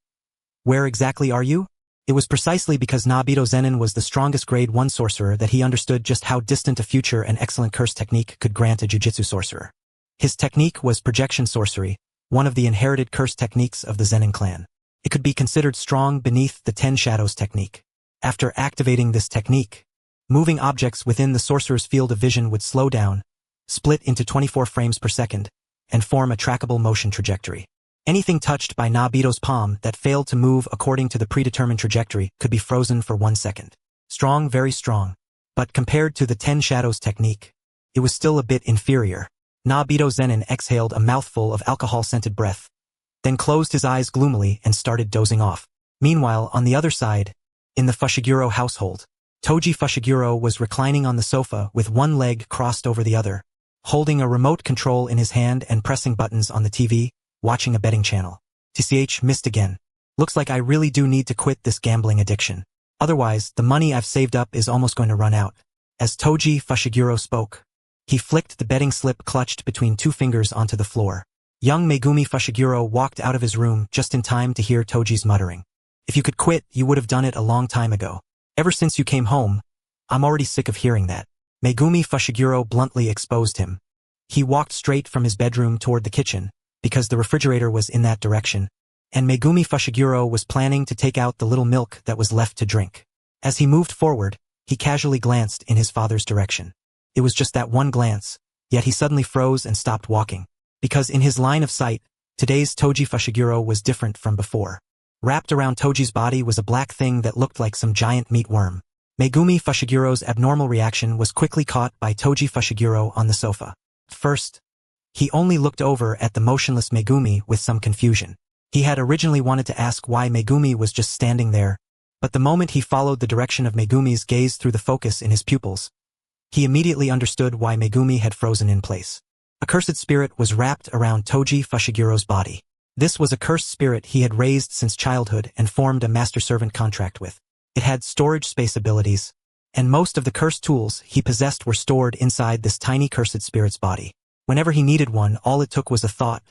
Where exactly are you? It was precisely because Nabito Zenin was the strongest grade 1 sorcerer that he understood just how distant a future an excellent curse technique could grant a jujitsu sorcerer. His technique was projection sorcery, one of the inherited curse techniques of the Zenin clan. It could be considered strong beneath the 10 Shadows technique. After activating this technique, moving objects within the sorcerer's field of vision would slow down, split into 24 frames per second, and form a trackable motion trajectory. Anything touched by Nobito's palm that failed to move according to the predetermined trajectory could be frozen for 1 second. Strong, very strong. But compared to the 10 Shadows technique, it was still a bit inferior. Nobito Zenin exhaled a mouthful of alcohol-scented breath, then closed his eyes gloomily and started dozing off. Meanwhile, on the other side, in the Fushiguro household, Toji Fushiguro was reclining on the sofa with one leg crossed over the other, holding a remote control in his hand and pressing buttons on the TV, watching a betting channel. TCH missed again. Looks like I really do need to quit this gambling addiction. Otherwise, the money I've saved up is almost going to run out. As Toji Fushiguro spoke, he flicked the betting slip clutched between 2 fingers onto the floor. Young Megumi Fushiguro walked out of his room just in time to hear Toji's muttering. If you could quit, you would have done it a long time ago. Ever since you came home, I'm already sick of hearing that. Megumi Fushiguro bluntly exposed him. He walked straight from his bedroom toward the kitchen, because the refrigerator was in that direction, and Megumi Fushiguro was planning to take out the little milk that was left to drink. As he moved forward, he casually glanced in his father's direction. It was just that one glance, yet he suddenly froze and stopped walking, because in his line of sight, today's Toji Fushiguro was different from before. Wrapped around Toji's body was a black thing that looked like some giant meat worm. Megumi Fushiguro's abnormal reaction was quickly caught by Toji Fushiguro on the sofa. First, he only looked over at the motionless Megumi with some confusion. He had originally wanted to ask why Megumi was just standing there, but the moment he followed the direction of Megumi's gaze through the focus in his pupils, he immediately understood why Megumi had frozen in place. A cursed spirit was wrapped around Toji Fushiguro's body. This was a cursed spirit he had raised since childhood and formed a master-servant contract with. It had storage space abilities, and most of the cursed tools he possessed were stored inside this tiny cursed spirit's body. Whenever he needed one, all it took was a thought,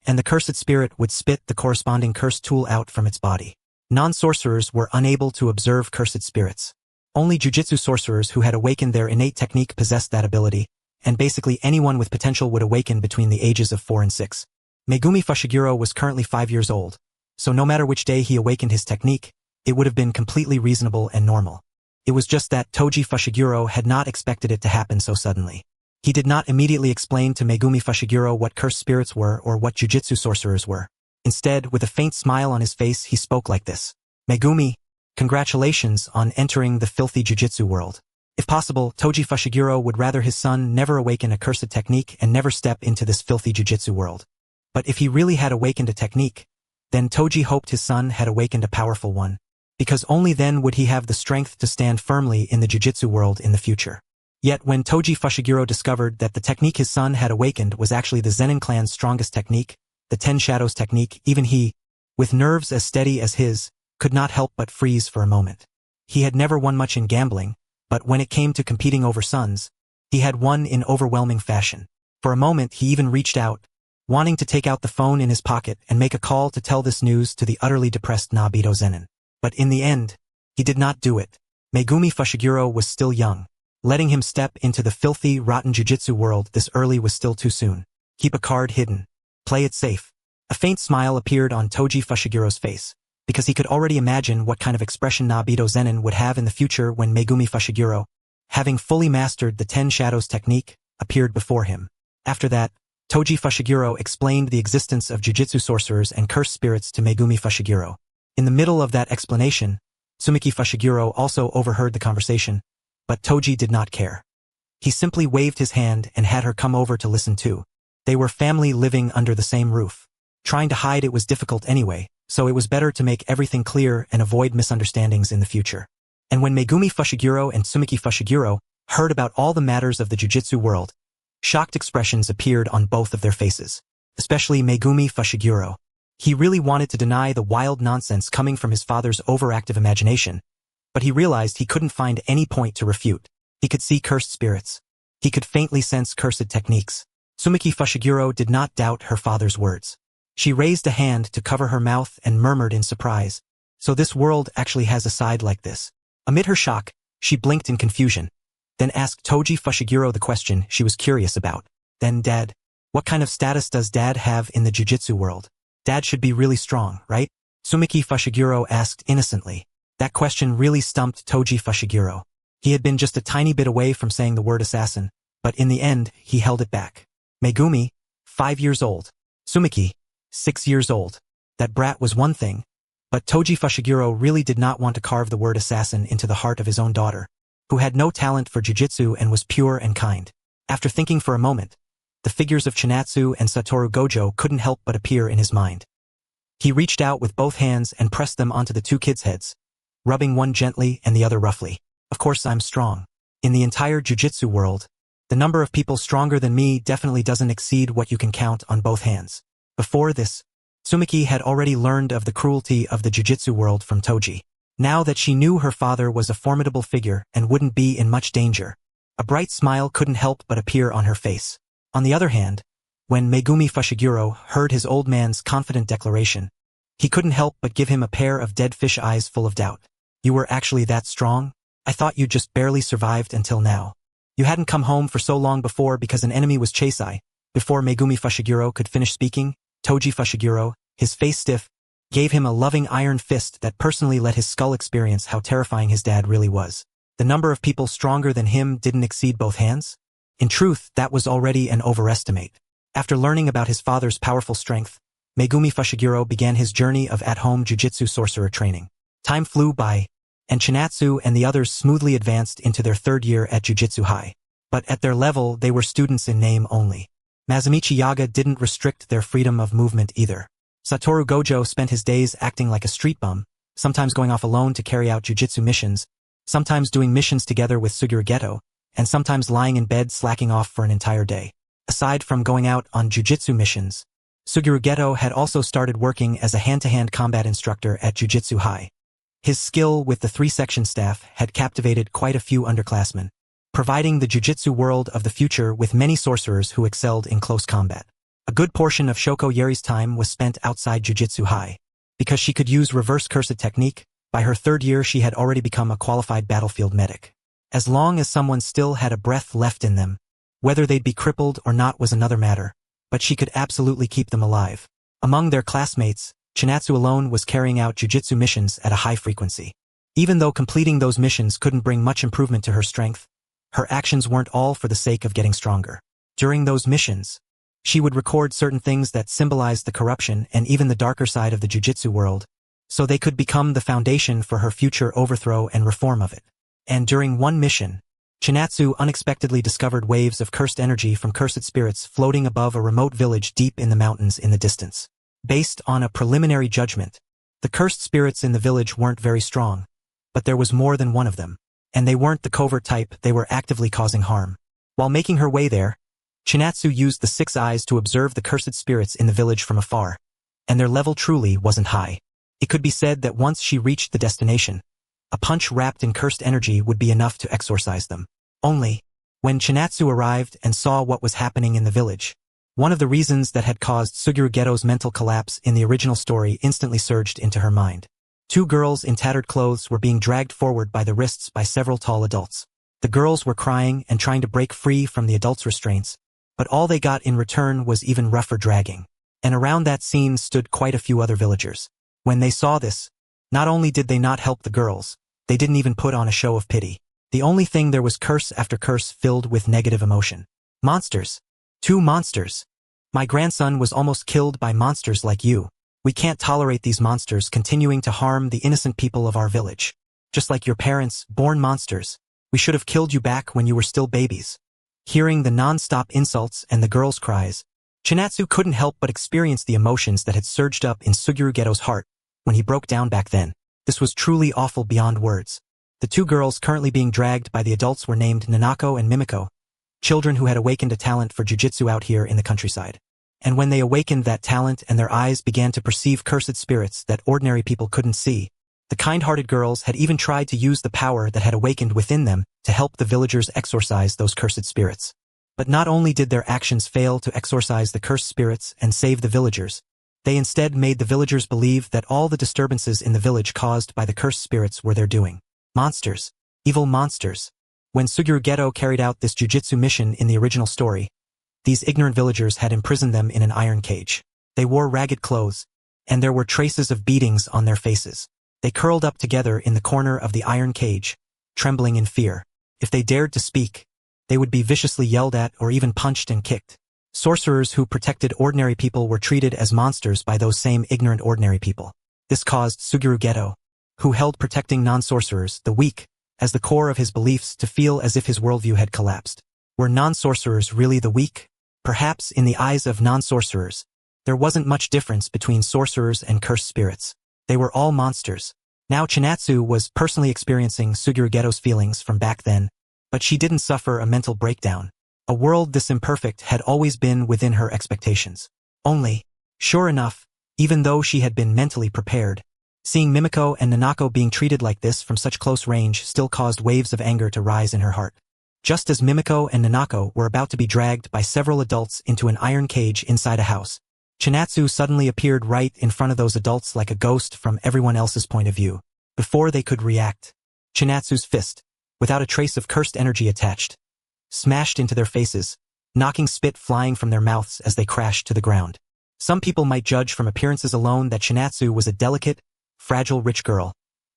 and the cursed spirit would spit the corresponding cursed tool out from its body. Non-sorcerers were unable to observe cursed spirits. Only jujitsu sorcerers who had awakened their innate technique possessed that ability, and basically anyone with potential would awaken between the ages of 4 and 6. Megumi Fushiguro was currently 5 years old, so no matter which day he awakened his technique, it would have been completely reasonable and normal. It was just that Toji Fushiguro had not expected it to happen so suddenly. He did not immediately explain to Megumi Fushiguro what cursed spirits were or what jujitsu sorcerers were. Instead, with a faint smile on his face, he spoke like this. Megumi, congratulations on entering the filthy jujitsu world. If possible, Toji Fushiguro would rather his son never awaken a cursed technique and never step into this filthy jujitsu world. But if he really had awakened a technique, then Toji hoped his son had awakened a powerful one, because only then would he have the strength to stand firmly in the jujitsu world in the future. Yet when Toji Fushiguro discovered that the technique his son had awakened was actually the Zenin clan's strongest technique, the 10 Shadows technique, even he, with nerves as steady as his, could not help but freeze for a moment. He had never won much in gambling, but when it came to competing over sons, he had won in overwhelming fashion. For a moment he even reached out, wanting to take out the phone in his pocket and make a call to tell this news to the utterly depressed Nobito Zenin. But in the end, he did not do it. Megumi Fushiguro was still young. Letting him step into the filthy, rotten jujitsu world this early was still too soon. Keep a card hidden. Play it safe. A faint smile appeared on Toji Fushiguro's face, because he could already imagine what kind of expression Nobito Zenin would have in the future when Megumi Fushiguro, having fully mastered the 10 Shadows technique, appeared before him. After that, Toji Fushiguro explained the existence of jujitsu sorcerers and cursed spirits to Megumi Fushiguro. In the middle of that explanation, Sumiki Fushiguro also overheard the conversation, but Toji did not care. He simply waved his hand and had her come over to listen too. They were family living under the same roof. Trying to hide it was difficult anyway, so it was better to make everything clear and avoid misunderstandings in the future. And when Megumi Fushiguro and Sumiki Fushiguro heard about all the matters of the jujitsu world, shocked expressions appeared on both of their faces, especially Megumi Fushiguro. He really wanted to deny the wild nonsense coming from his father's overactive imagination, but he realized he couldn't find any point to refute. He could see cursed spirits. He could faintly sense cursed techniques. Sumiki Fushiguro did not doubt her father's words. She raised a hand to cover her mouth and murmured in surprise, "So this world actually has a side like this." Amid her shock, she blinked in confusion, then asked Toji Fushiguro the question she was curious about. "Then Dad, what kind of status does Dad have in the jujitsu world? Dad should be really strong, right?" Sumiki Fushiguro asked innocently. That question really stumped Toji Fushiguro. He had been just a tiny bit away from saying the word assassin, but in the end, he held it back. Megumi, 5 years old. Sumiki, 6 years old. That brat was one thing, but Toji Fushiguro really did not want to carve the word assassin into the heart of his own daughter, who had no talent for jujitsu and was pure and kind. After thinking for a moment, the figures of Chinatsu and Satoru Gojo couldn't help but appear in his mind. He reached out with both hands and pressed them onto the two kids' heads, rubbing one gently and the other roughly. Of course I'm strong. In the entire jujitsu world, the number of people stronger than me definitely doesn't exceed what you can count on both hands. Before this, Sumiki had already learned of the cruelty of the jujitsu world from Toji. Now that she knew her father was a formidable figure and wouldn't be in much danger, a bright smile couldn't help but appear on her face. On the other hand, when Megumi Fushiguro heard his old man's confident declaration, he couldn't help but give him a pair of dead fish eyes full of doubt. You were actually that strong? I thought you just barely survived until now. You hadn't come home for so long before because an enemy was Chasai. Before Megumi Fushiguro could finish speaking, Toji Fushiguro, his face stiff, gave him a loving iron fist that personally let his skull experience how terrifying his dad really was. The number of people stronger than him didn't exceed both hands? In truth, that was already an overestimate. After learning about his father's powerful strength, Megumi Fushiguro began his journey of at-home jujitsu sorcerer training. Time flew by, and Chinatsu and the others smoothly advanced into their 3rd year at Jujutsu High. But at their level, they were students in name only. Masamichi Yaga didn't restrict their freedom of movement either. Satoru Gojo spent his days acting like a street bum, sometimes going off alone to carry out jujitsu missions, sometimes doing missions together with Suguru Geto, and sometimes lying in bed slacking off for an entire day. Aside from going out on jujitsu missions, Suguru Geto had also started working as a hand-to-hand combat instructor at Jujutsu High. His skill with the 3-section staff had captivated quite a few underclassmen, providing the jujitsu world of the future with many sorcerers who excelled in close combat. A good portion of Shoko Yeri's time was spent outside Jujutsu High. Because she could use reverse cursed technique, by her 3rd year she had already become a qualified battlefield medic. As long as someone still had a breath left in them, whether they'd be crippled or not was another matter, but she could absolutely keep them alive. Among their classmates, Chinatsu alone was carrying out jujitsu missions at a high frequency. Even though completing those missions couldn't bring much improvement to her strength, her actions weren't all for the sake of getting stronger. During those missions, she would record certain things that symbolized the corruption and even the darker side of the jujitsu world, so they could become the foundation for her future overthrow and reform of it. And during one mission, Chinatsu unexpectedly discovered waves of cursed energy from cursed spirits floating above a remote village deep in the mountains in the distance. Based on a preliminary judgment, the cursed spirits in the village weren't very strong, but there was more than one of them, and they weren't the covert type, they were actively causing harm. While making her way there, Chinatsu used the 6 eyes to observe the cursed spirits in the village from afar, and their level truly wasn't high. It could be said that once she reached the destination, a punch wrapped in cursed energy would be enough to exorcise them. Only, when Chinatsu arrived and saw what was happening in the village, one of the reasons that had caused Suguru Geto's mental collapse in the original story instantly surged into her mind. 2 girls in tattered clothes were being dragged forward by the wrists by several tall adults. The girls were crying and trying to break free from the adults' restraints, but all they got in return was even rougher dragging. And around that scene stood quite a few other villagers. When they saw this, not only did they not help the girls, they didn't even put on a show of pity. The only thing there was curse after curse filled with negative emotion. Monsters. 2 monsters. My grandson was almost killed by monsters like you. We can't tolerate these monsters continuing to harm the innocent people of our village. Just like your parents, born monsters. We should have killed you back when you were still babies. Hearing the non-stop insults and the girls' cries, Chinatsu couldn't help but experience the emotions that had surged up in Suguru Geto's heart when he broke down back then. This was truly awful beyond words. The 2 girls currently being dragged by the adults were named Nanako and Mimiko, children who had awakened a talent for jujitsu out here in the countryside. And when they awakened that talent and their eyes began to perceive cursed spirits that ordinary people couldn't see, the kind-hearted girls had even tried to use the power that had awakened within them to help the villagers exorcise those cursed spirits. But not only did their actions fail to exorcise the cursed spirits and save the villagers, they instead made the villagers believe that all the disturbances in the village caused by the cursed spirits were their doing. Monsters. Evil monsters. When Suguru Geto carried out this jujitsu mission in the original story, these ignorant villagers had imprisoned them in an iron cage. They wore ragged clothes, and there were traces of beatings on their faces. They curled up together in the corner of the iron cage, trembling in fear. If they dared to speak, they would be viciously yelled at or even punched and kicked. Sorcerers who protected ordinary people were treated as monsters by those same ignorant ordinary people. This caused Satoru Gojo, who held protecting non-sorcerers, the weak, as the core of his beliefs, to feel as if his worldview had collapsed. Were non-sorcerers really the weak? Perhaps in the eyes of non-sorcerers, there wasn't much difference between sorcerers and cursed spirits. They were all monsters. Now Chinatsu was personally experiencing Suguru Geto's feelings from back then, but she didn't suffer a mental breakdown. A world this imperfect had always been within her expectations. Only, sure enough, even though she had been mentally prepared, seeing Mimiko and Nanako being treated like this from such close range still caused waves of anger to rise in her heart. Just as Mimiko and Nanako were about to be dragged by several adults into an iron cage inside a house, Chinatsu suddenly appeared right in front of those adults like a ghost from everyone else's point of view. Before they could react, Chinatsu's fist, without a trace of cursed energy attached, smashed into their faces, knocking spit flying from their mouths as they crashed to the ground. Some people might judge from appearances alone that Chinatsu was a delicate, fragile rich girl,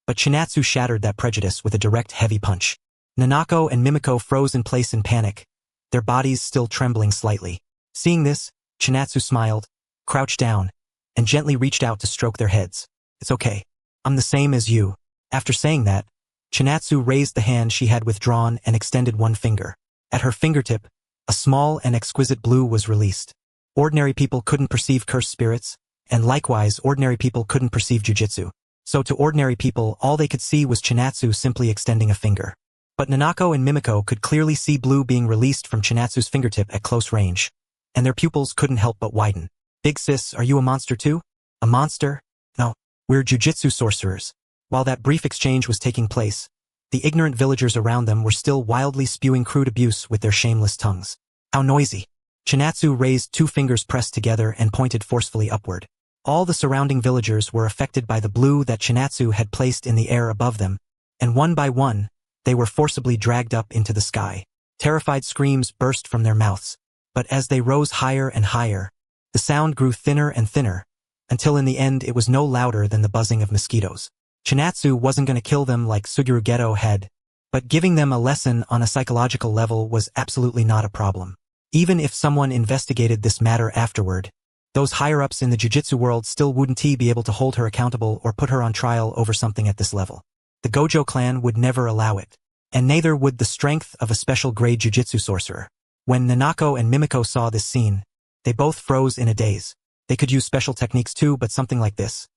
but Chinatsu shattered that prejudice with a direct heavy punch. Nanako and Mimiko froze in place in panic, their bodies still trembling slightly. Seeing this, Chinatsu smiled, crouched down, and gently reached out to stroke their heads. "It's okay. I'm the same as you." After saying that, Chinatsu raised the hand she had withdrawn and extended one finger. At her fingertip, a small and exquisite blue was released. Ordinary people couldn't perceive cursed spirits, and likewise ordinary people couldn't perceive jujitsu. So to ordinary people all they could see was Chinatsu simply extending a finger. But Nanako and Mimiko could clearly see blue being released from Chinatsu's fingertip at close range, and their pupils couldn't help but widen. "Big sis, are you a monster too?" "A monster? No, we're jujitsu sorcerers." While that brief exchange was taking place, the ignorant villagers around them were still wildly spewing crude abuse with their shameless tongues. "How noisy." Chinatsu raised two fingers pressed together and pointed forcefully upward. All the surrounding villagers were affected by the blue that Chinatsu had placed in the air above them, and one by one, they were forcibly dragged up into the sky. Terrified screams burst from their mouths, but as they rose higher and higher, the sound grew thinner and thinner, until in the end it was no louder than the buzzing of mosquitoes. Chinatsu wasn't going to kill them like Suguru Gojo had, but giving them a lesson on a psychological level was absolutely not a problem. Even if someone investigated this matter afterward, those higher-ups in the jiu-jitsu world still wouldn't be able to hold her accountable or put her on trial over something at this level. The Gojo clan would never allow it, and neither would the strength of a special-grade jiu-jitsu sorcerer. When Nanako and Mimiko saw this scene, they both froze in a daze. They could use special techniques too, but something like this.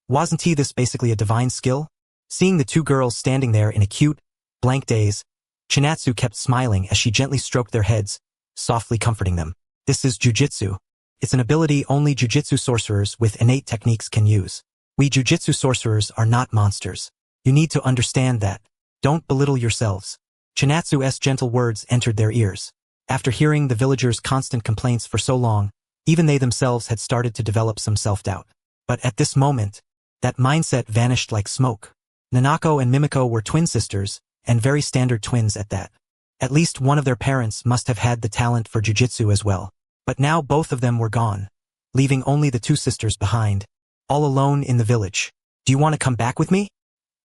Wasn't this basically a divine skill? Seeing the two girls standing there in a cute, blank daze, Chinatsu kept smiling as she gently stroked their heads, softly comforting them. "This is jujitsu. It's an ability only jujitsu sorcerers with innate techniques can use. We jujitsu sorcerers are not monsters. You need to understand that. Don't belittle yourselves." Chinatsu's gentle words entered their ears. After hearing the villagers' constant complaints for so long, even they themselves had started to develop some self-doubt. But at this moment, that mindset vanished like smoke. Nanako and Mimiko were twin sisters, and very standard twins at that. At least one of their parents must have had the talent for jujitsu as well. But now both of them were gone, leaving only the two sisters behind, all alone in the village. "Do you want to come back with me?"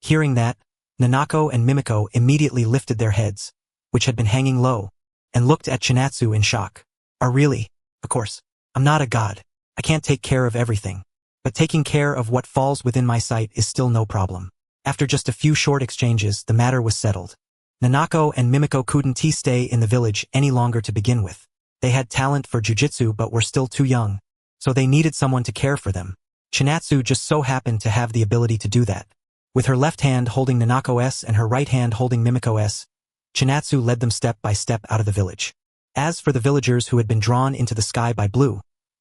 Hearing that, Nanako and Mimiko immediately lifted their heads, which had been hanging low, and looked at Chinatsu in shock. Really? Of course. I'm not a god. I can't take care of everything. But taking care of what falls within my sight is still no problem. After just a few short exchanges, the matter was settled. Nanako and Mimiko couldn't stay in the village any longer to begin with. They had talent for jujitsu but were still too young, so they needed someone to care for them. Chinatsu just so happened to have the ability to do that. With her left hand holding Nanako's and her right hand holding Mimiko's, Chinatsu led them step by step out of the village. As for the villagers who had been drawn into the sky by blue,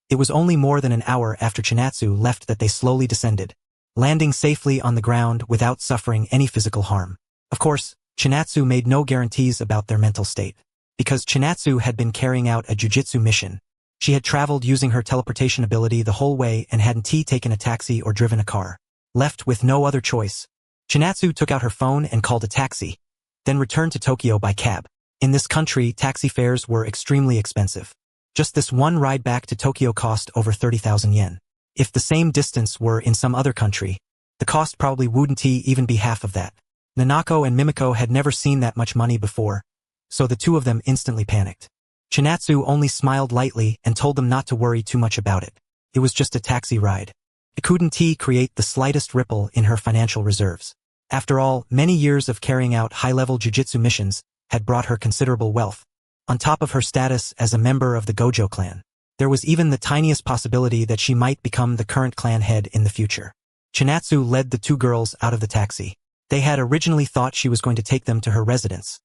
it was only more than an hour after Chinatsu left that they slowly descended, landing safely on the ground without suffering any physical harm. Of course, Chinatsu made no guarantees about their mental state. Because Chinatsu had been carrying out a jujitsu mission, she had traveled using her teleportation ability the whole way and hadn't taken a taxi or driven a car. Left with no other choice, Chinatsu took out her phone and called a taxi, then returned to Tokyo by cab. In this country, taxi fares were extremely expensive. Just this one ride back to Tokyo cost over 30,000 yen. If the same distance were in some other country, the cost probably wouldn't even be half of that. Nanako and Mimiko had never seen that much money before, so the two of them instantly panicked. Chinatsu only smiled lightly and told them not to worry too much about it. It was just a taxi ride. It couldn't create the slightest ripple in her financial reserves. After all, many years of carrying out high-level jujitsu missions had brought her considerable wealth. On top of her status as a member of the Gojo clan, there was even the tiniest possibility that she might become the current clan head in the future. Chinatsu led the two girls out of the taxi. They had originally thought she was going to take them to her residence.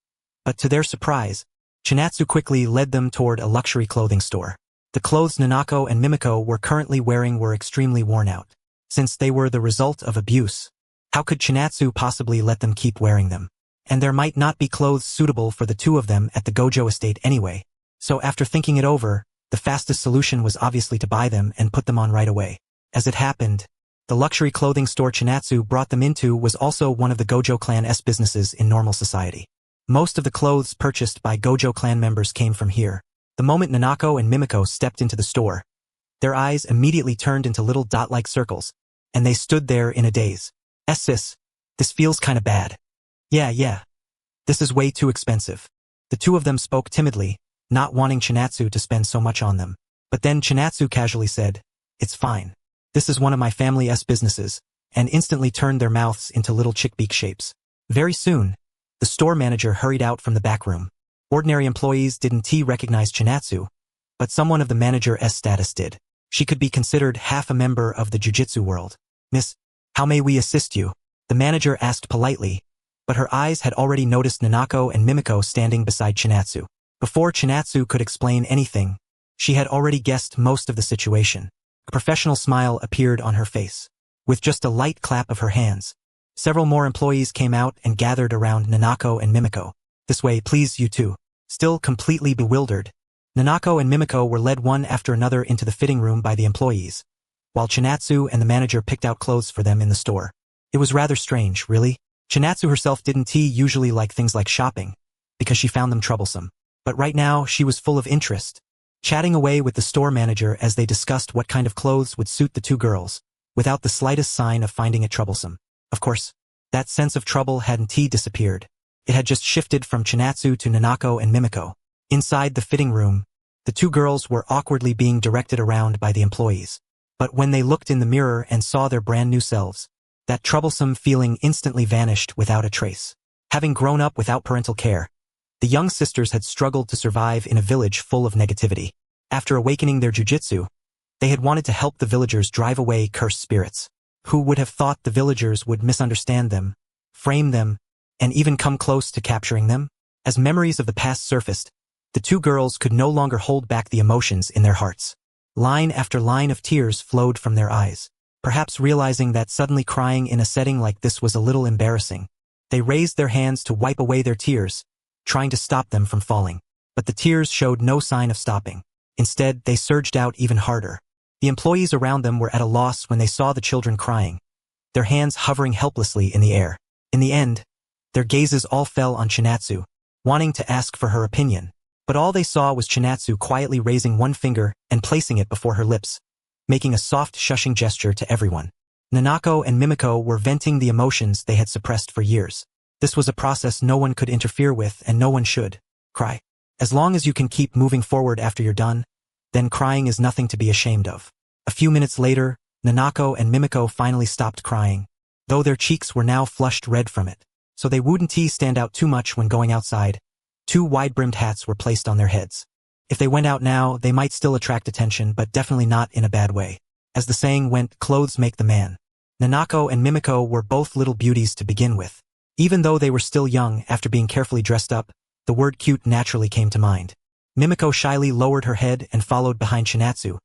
But to their surprise, Chinatsu quickly led them toward a luxury clothing store. The clothes Nanako and Mimiko were currently wearing were extremely worn out. Since they were the result of abuse, how could Chinatsu possibly let them keep wearing them? And there might not be clothes suitable for the two of them at the Gojo estate anyway. So after thinking it over, the fastest solution was obviously to buy them and put them on right away. As it happened, the luxury clothing store Chinatsu brought them into was also one of the Gojo clan's businesses in normal society. Most of the clothes purchased by Gojo clan members came from here. The moment Nanako and Mimiko stepped into the store, their eyes immediately turned into little dot-like circles, and they stood there in a daze. Sis, this feels kinda bad. Yeah. This is way too expensive. The two of them spoke timidly, not wanting Chinatsu to spend so much on them. But then Chinatsu casually said, "It's fine. This is one of my family's businesses," and instantly turned their mouths into little chickbeak shapes. Very soon, the store manager hurried out from the back room. Ordinary employees didn't recognize Chinatsu, but someone of the manager's status did. She could be considered half a member of the jujitsu world. "Miss, how may we assist you?" the manager asked politely, but her eyes had already noticed Nanako and Mimiko standing beside Chinatsu. Before Chinatsu could explain anything, she had already guessed most of the situation. A professional smile appeared on her face. With just a light clap of her hands, several more employees came out and gathered around Nanako and Mimiko. "This way, please, you two." Still completely bewildered, Nanako and Mimiko were led one after another into the fitting room by the employees, while Chinatsu and the manager picked out clothes for them in the store. It was rather strange, really. Chinatsu herself didn't usually like things like shopping, because she found them troublesome. But right now, she was full of interest, chatting away with the store manager as they discussed what kind of clothes would suit the two girls, without the slightest sign of finding it troublesome. Of course, that sense of trouble hadn't disappeared. It had just shifted from Chinatsu to Nanako and Mimiko. Inside the fitting room, the two girls were awkwardly being directed around by the employees. But when they looked in the mirror and saw their brand new selves, that troublesome feeling instantly vanished without a trace. Having grown up without parental care, the young sisters had struggled to survive in a village full of negativity. After awakening their jujitsu, they had wanted to help the villagers drive away cursed spirits. Who would have thought the villagers would misunderstand them, frame them, and even come close to capturing them? As memories of the past surfaced, the two girls could no longer hold back the emotions in their hearts. Line after line of tears flowed from their eyes. Perhaps realizing that suddenly crying in a setting like this was a little embarrassing, they raised their hands to wipe away their tears, trying to stop them from falling. But the tears showed no sign of stopping. Instead, they surged out even harder. The employees around them were at a loss when they saw the children crying, their hands hovering helplessly in the air. In the end, their gazes all fell on Chinatsu, wanting to ask for her opinion. But all they saw was Chinatsu quietly raising one finger and placing it before her lips, making a soft shushing gesture to everyone. Nanako and Mimiko were venting the emotions they had suppressed for years. This was a process no one could interfere with, and no one should cry. As long as you can keep moving forward after you're done, then crying is nothing to be ashamed of. A few minutes later, Nanako and Mimiko finally stopped crying, though their cheeks were now flushed red from it. So they wouldn't stand out too much when going outside. Two wide-brimmed hats were placed on their heads. If they went out now, they might still attract attention, but definitely not in a bad way. As the saying went, clothes make the man. Nanako and Mimiko were both little beauties to begin with. Even though they were still young, after being carefully dressed up, the word cute naturally came to mind. Mimiko shyly lowered her head and followed behind Chinatsu,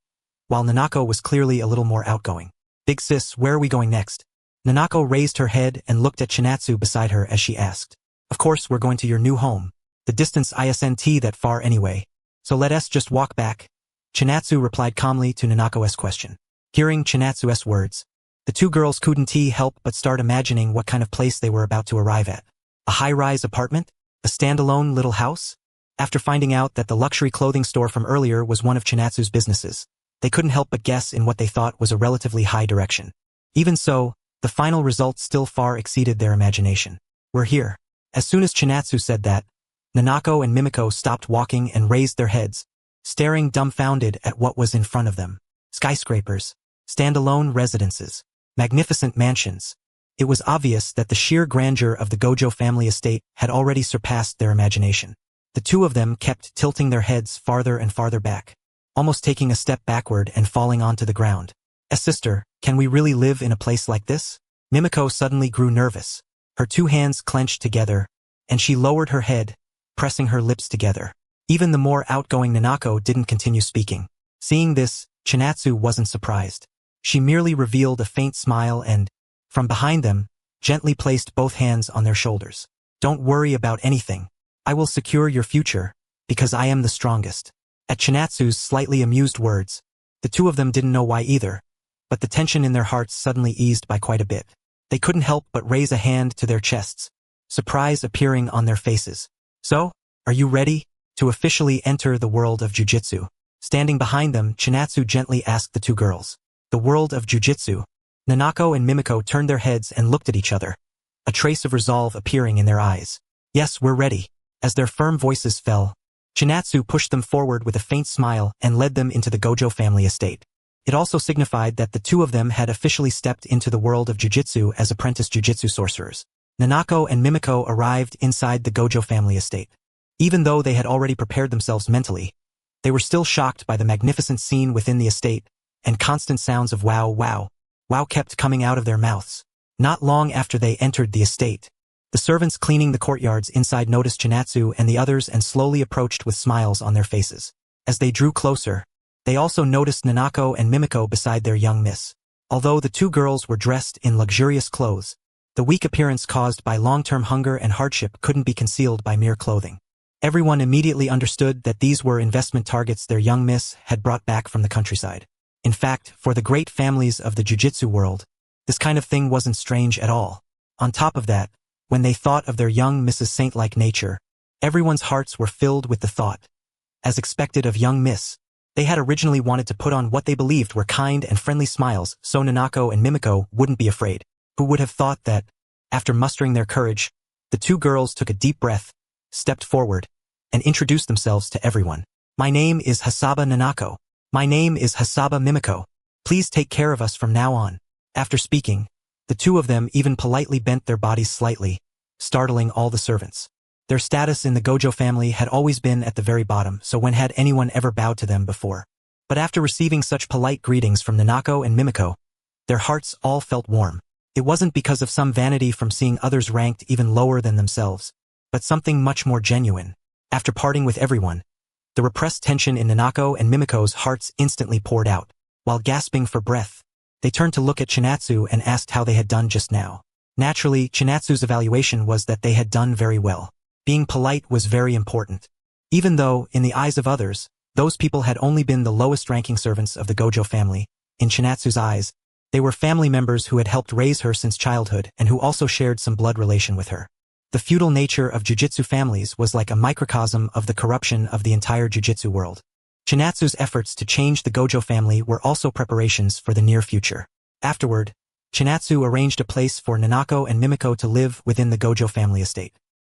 while Nanako was clearly a little more outgoing. "Big sis, where are we going next?" Nanako raised her head and looked at Chinatsu beside her as she asked. "Of course we're going to your new home. The distance isn't that far anyway, so let us just walk back," Chinatsu replied calmly to Nanako's question. Hearing Chinatsu's words, the two girls couldn't help but start imagining what kind of place they were about to arrive at. A high-rise apartment? A standalone little house? After finding out that the luxury clothing store from earlier was one of Chinatsu's businesses, they couldn't help but guess in what they thought was a relatively high direction. Even so, the final result still far exceeded their imagination. "We're here." As soon as Chinatsu said that, Nanako and Mimiko stopped walking and raised their heads, staring dumbfounded at what was in front of them. Skyscrapers, standalone residences, magnificent mansions. It was obvious that the sheer grandeur of the Gojo family estate had already surpassed their imagination. The two of them kept tilting their heads farther and farther back, almost taking a step backward and falling onto the ground. Sister, can we really live in a place like this? Mimiko suddenly grew nervous. Her two hands clenched together, and she lowered her head, pressing her lips together. Even the more outgoing Nanako didn't continue speaking. Seeing this, Chinatsu wasn't surprised. She merely revealed a faint smile and, from behind them, gently placed both hands on their shoulders. Don't worry about anything. I will secure your future, because I am the strongest. At Chinatsu's slightly amused words, the two of them didn't know why either, but the tension in their hearts suddenly eased by quite a bit. They couldn't help but raise a hand to their chests, surprise appearing on their faces. So, are you ready to officially enter the world of jujitsu? Standing behind them, Chinatsu gently asked the two girls. The world of jujitsu. Nanako and Mimiko turned their heads and looked at each other, a trace of resolve appearing in their eyes. Yes, we're ready. As their firm voices fell, Chinatsu pushed them forward with a faint smile and led them into the Gojo family estate. It also signified that the two of them had officially stepped into the world of jujitsu as apprentice jujitsu sorcerers. Nanako and Mimiko arrived inside the Gojo family estate. Even though they had already prepared themselves mentally, they were still shocked by the magnificent scene within the estate, and constant sounds of wow, wow, wow kept coming out of their mouths. Not long after they entered the estate, the servants cleaning the courtyards inside noticed Chinatsu and the others and slowly approached with smiles on their faces. As they drew closer, they also noticed Nanako and Mimiko beside their young miss. Although the two girls were dressed in luxurious clothes, the weak appearance caused by long-term hunger and hardship couldn't be concealed by mere clothing. Everyone immediately understood that these were investment targets their young miss had brought back from the countryside. In fact, for the great families of the jujitsu world, this kind of thing wasn't strange at all. On top of that, when they thought of their young Mrs. Saint-like nature, everyone's hearts were filled with the thought. As expected of young Miss, they had originally wanted to put on what they believed were kind and friendly smiles so Nanako and Mimiko wouldn't be afraid. Who would have thought that, after mustering their courage, the two girls took a deep breath, stepped forward, and introduced themselves to everyone. My name is Hasaba Nanako. My name is Hasaba Mimiko. Please take care of us from now on. After speaking, the two of them even politely bent their bodies slightly, startling all the servants. Their status in the Gojo family had always been at the very bottom, so when had anyone ever bowed to them before? But after receiving such polite greetings from Nanako and Mimiko, their hearts all felt warm. It wasn't because of some vanity from seeing others ranked even lower than themselves, but something much more genuine. After parting with everyone, the repressed tension in Nanako and Mimiko's hearts instantly poured out. While gasping for breath, they turned to look at Chinatsu and asked how they had done just now. Naturally, Chinatsu's evaluation was that they had done very well. Being polite was very important. Even though, in the eyes of others, those people had only been the lowest-ranking servants of the Gojo family, in Chinatsu's eyes, they were family members who had helped raise her since childhood and who also shared some blood relation with her. The feudal nature of jujitsu families was like a microcosm of the corruption of the entire jujitsu world. Chinatsu's efforts to change the Gojo family were also preparations for the near future. Afterward, Chinatsu arranged a place for Nanako and Mimiko to live within the Gojo family estate.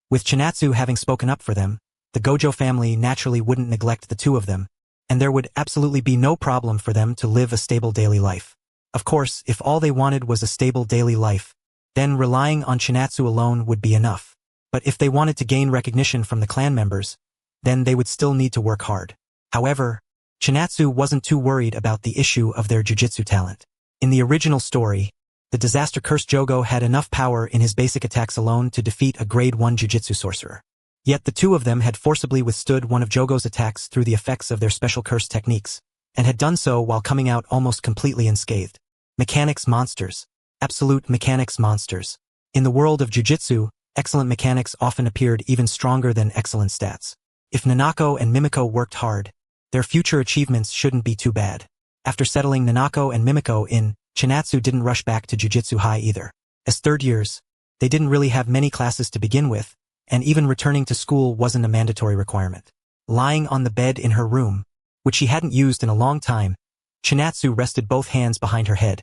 With Chinatsu having spoken up for them, the Gojo family naturally wouldn't neglect the two of them, and there would absolutely be no problem for them to live a stable daily life. Of course, if all they wanted was a stable daily life, then relying on Chinatsu alone would be enough. But if they wanted to gain recognition from the clan members, then they would still need to work hard. However, Chinatsu wasn't too worried about the issue of their jujitsu talent. In the original story, the disaster-cursed Jogo had enough power in his basic attacks alone to defeat a grade 1 jujitsu sorcerer. Yet the two of them had forcibly withstood one of Jogo's attacks through the effects of their special curse techniques, and had done so while coming out almost completely unscathed. Mechanics monsters. Absolute mechanics monsters. In the world of jujitsu, excellent mechanics often appeared even stronger than excellent stats. If Nanako and Mimiko worked hard, their future achievements shouldn't be too bad. After settling Nanako and Mimiko in, Chinatsu didn't rush back to Jujutsu High either. As third years, they didn't really have many classes to begin with, and even returning to school wasn't a mandatory requirement. Lying on the bed in her room, which she hadn't used in a long time, Chinatsu rested both hands behind her head,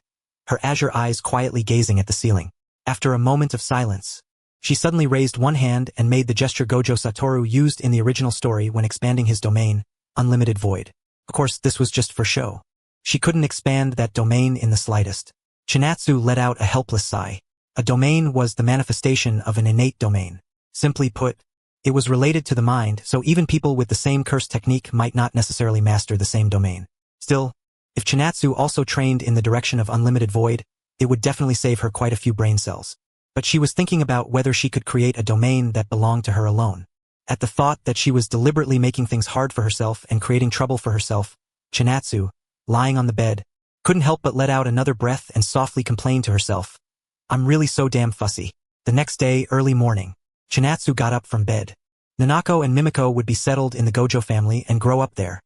her azure eyes quietly gazing at the ceiling. After a moment of silence, She suddenly raised one hand and made the gesture Gojo Satoru used in the original story when expanding his domain, Unlimited Void. Of course, this was just for show. She couldn't expand that domain in the slightest. Chinatsu let out a helpless sigh. A domain was the manifestation of an innate domain. Simply put, it was related to the mind, so even people with the same curse technique might not necessarily master the same domain. Still, if Chinatsu also trained in the direction of Unlimited Void, it would definitely save her quite a few brain cells. But she was thinking about whether she could create a domain that belonged to her alone. At the thought that she was deliberately making things hard for herself and creating trouble for herself, Chinatsu, lying on the bed, couldn't help but let out another breath and softly complain to herself. I'm really so damn fussy. The next day, early morning, Chinatsu got up from bed. Nanako and Mimiko would be settled in the Gojo family and grow up there,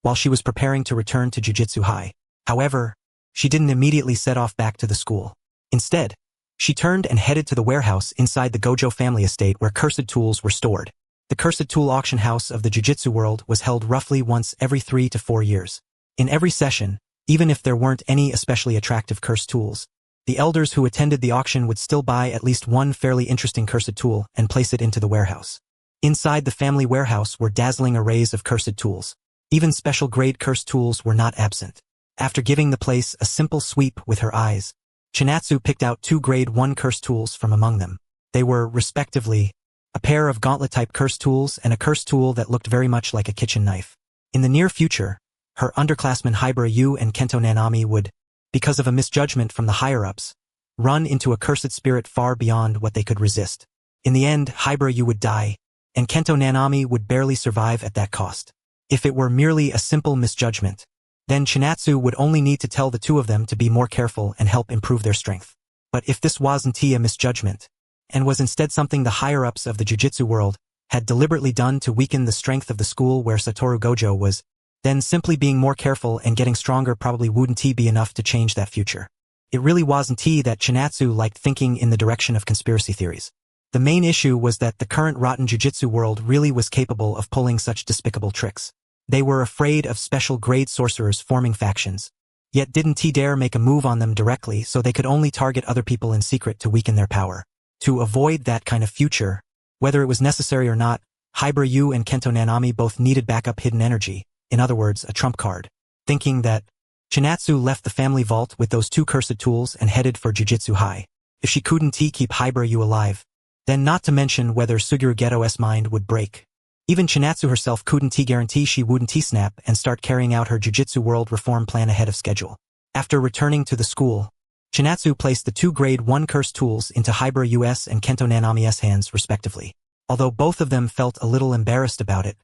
while she was preparing to return to Jujutsu High. However, she didn't immediately set off back to the school. Instead, she turned and headed to the warehouse inside the Gojo family estate where cursed tools were stored. The cursed tool auction house of the Jujutsu world was held roughly once every 3 to 4 years. In every session, even if there weren't any especially attractive cursed tools, the elders who attended the auction would still buy at least one fairly interesting cursed tool and place it into the warehouse. Inside the family warehouse were dazzling arrays of cursed tools. Even special grade cursed tools were not absent. After giving the place a simple sweep with her eyes, Chinatsu picked out 2 grade 1 cursed tools from among them. They were, respectively, a pair of gauntlet-type cursed tools and a cursed tool that looked very much like a kitchen knife. In the near future, her underclassmen Hibara Yu and Kento Nanami would, because of a misjudgment from the higher-ups, run into a cursed spirit far beyond what they could resist. In the end, Hibara Yu would die, and Kento Nanami would barely survive at that cost. If it were merely a simple misjudgment, then Chinatsu would only need to tell the 2 of them to be more careful and help improve their strength. But if this wasn't a misjudgment, and was instead something the higher-ups of the Jujutsu world had deliberately done to weaken the strength of the school where Satoru Gojo was, then simply being more careful and getting stronger probably wouldn't be enough to change that future. It really wasn't that Chinatsu liked thinking in the direction of conspiracy theories. The main issue was that the current rotten Jujutsu world really was capable of pulling such despicable tricks. They were afraid of special grade sorcerers forming factions, yet didn't dare make a move on them directly, so they could only target other people in secret to weaken their power. To avoid that kind of future, whether it was necessary or not, Hibara Yu and Kento Nanami both needed backup hidden energy, in other words, a trump card. Thinking that, Chinatsu left the family vault with those 2 cursed tools and headed for Jujutsu High. If she couldn't keep Hibara Yu alive, then not to mention whether Suguru Geto's mind would break. Even Chinatsu herself couldn't guarantee she wouldn't snap and start carrying out her Jujutsu world reform plan ahead of schedule. After returning to the school, Chinatsu placed the 2 grade 1 cursed tools into Hibara Yu's and Kento Nanami's hands respectively. Although both of them felt a little embarrassed about it,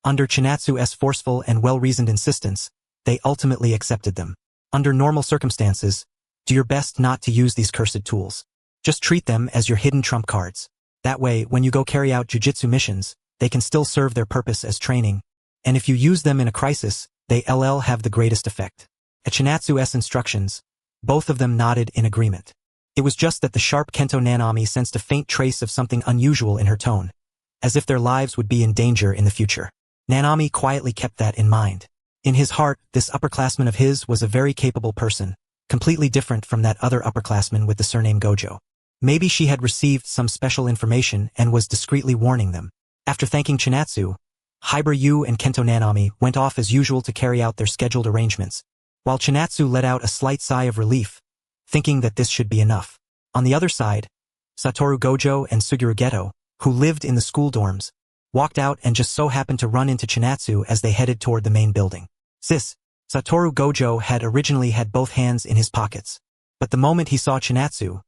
under Chinatsu's forceful and well-reasoned insistence, they ultimately accepted them. Under normal circumstances, do your best not to use these cursed tools. Just treat them as your hidden trump cards. That way, when you go carry out Jujutsu missions, they can still serve their purpose as training, and if you use them in a crisis, they have the greatest effect. At Chinatsu's instructions, both of them nodded in agreement. It was just that the sharp Kento Nanami sensed a faint trace of something unusual in her tone, as if their lives would be in danger in the future. Nanami quietly kept that in mind. In his heart, this upperclassman of his was a very capable person, completely different from that other upperclassman with the surname Gojo. Maybe she had received some special information and was discreetly warning them. After thanking Chinatsu, Hibara Yu and Kento Nanami went off as usual to carry out their scheduled arrangements, while Chinatsu let out a slight sigh of relief, thinking that this should be enough. On the other side, Satoru Gojo and Suguru Geto, who lived in the school dorms, walked out and just so happened to run into Chinatsu as they headed toward the main building. Satoru Gojo had originally had both hands in his pockets, but the moment he saw Chinatsu,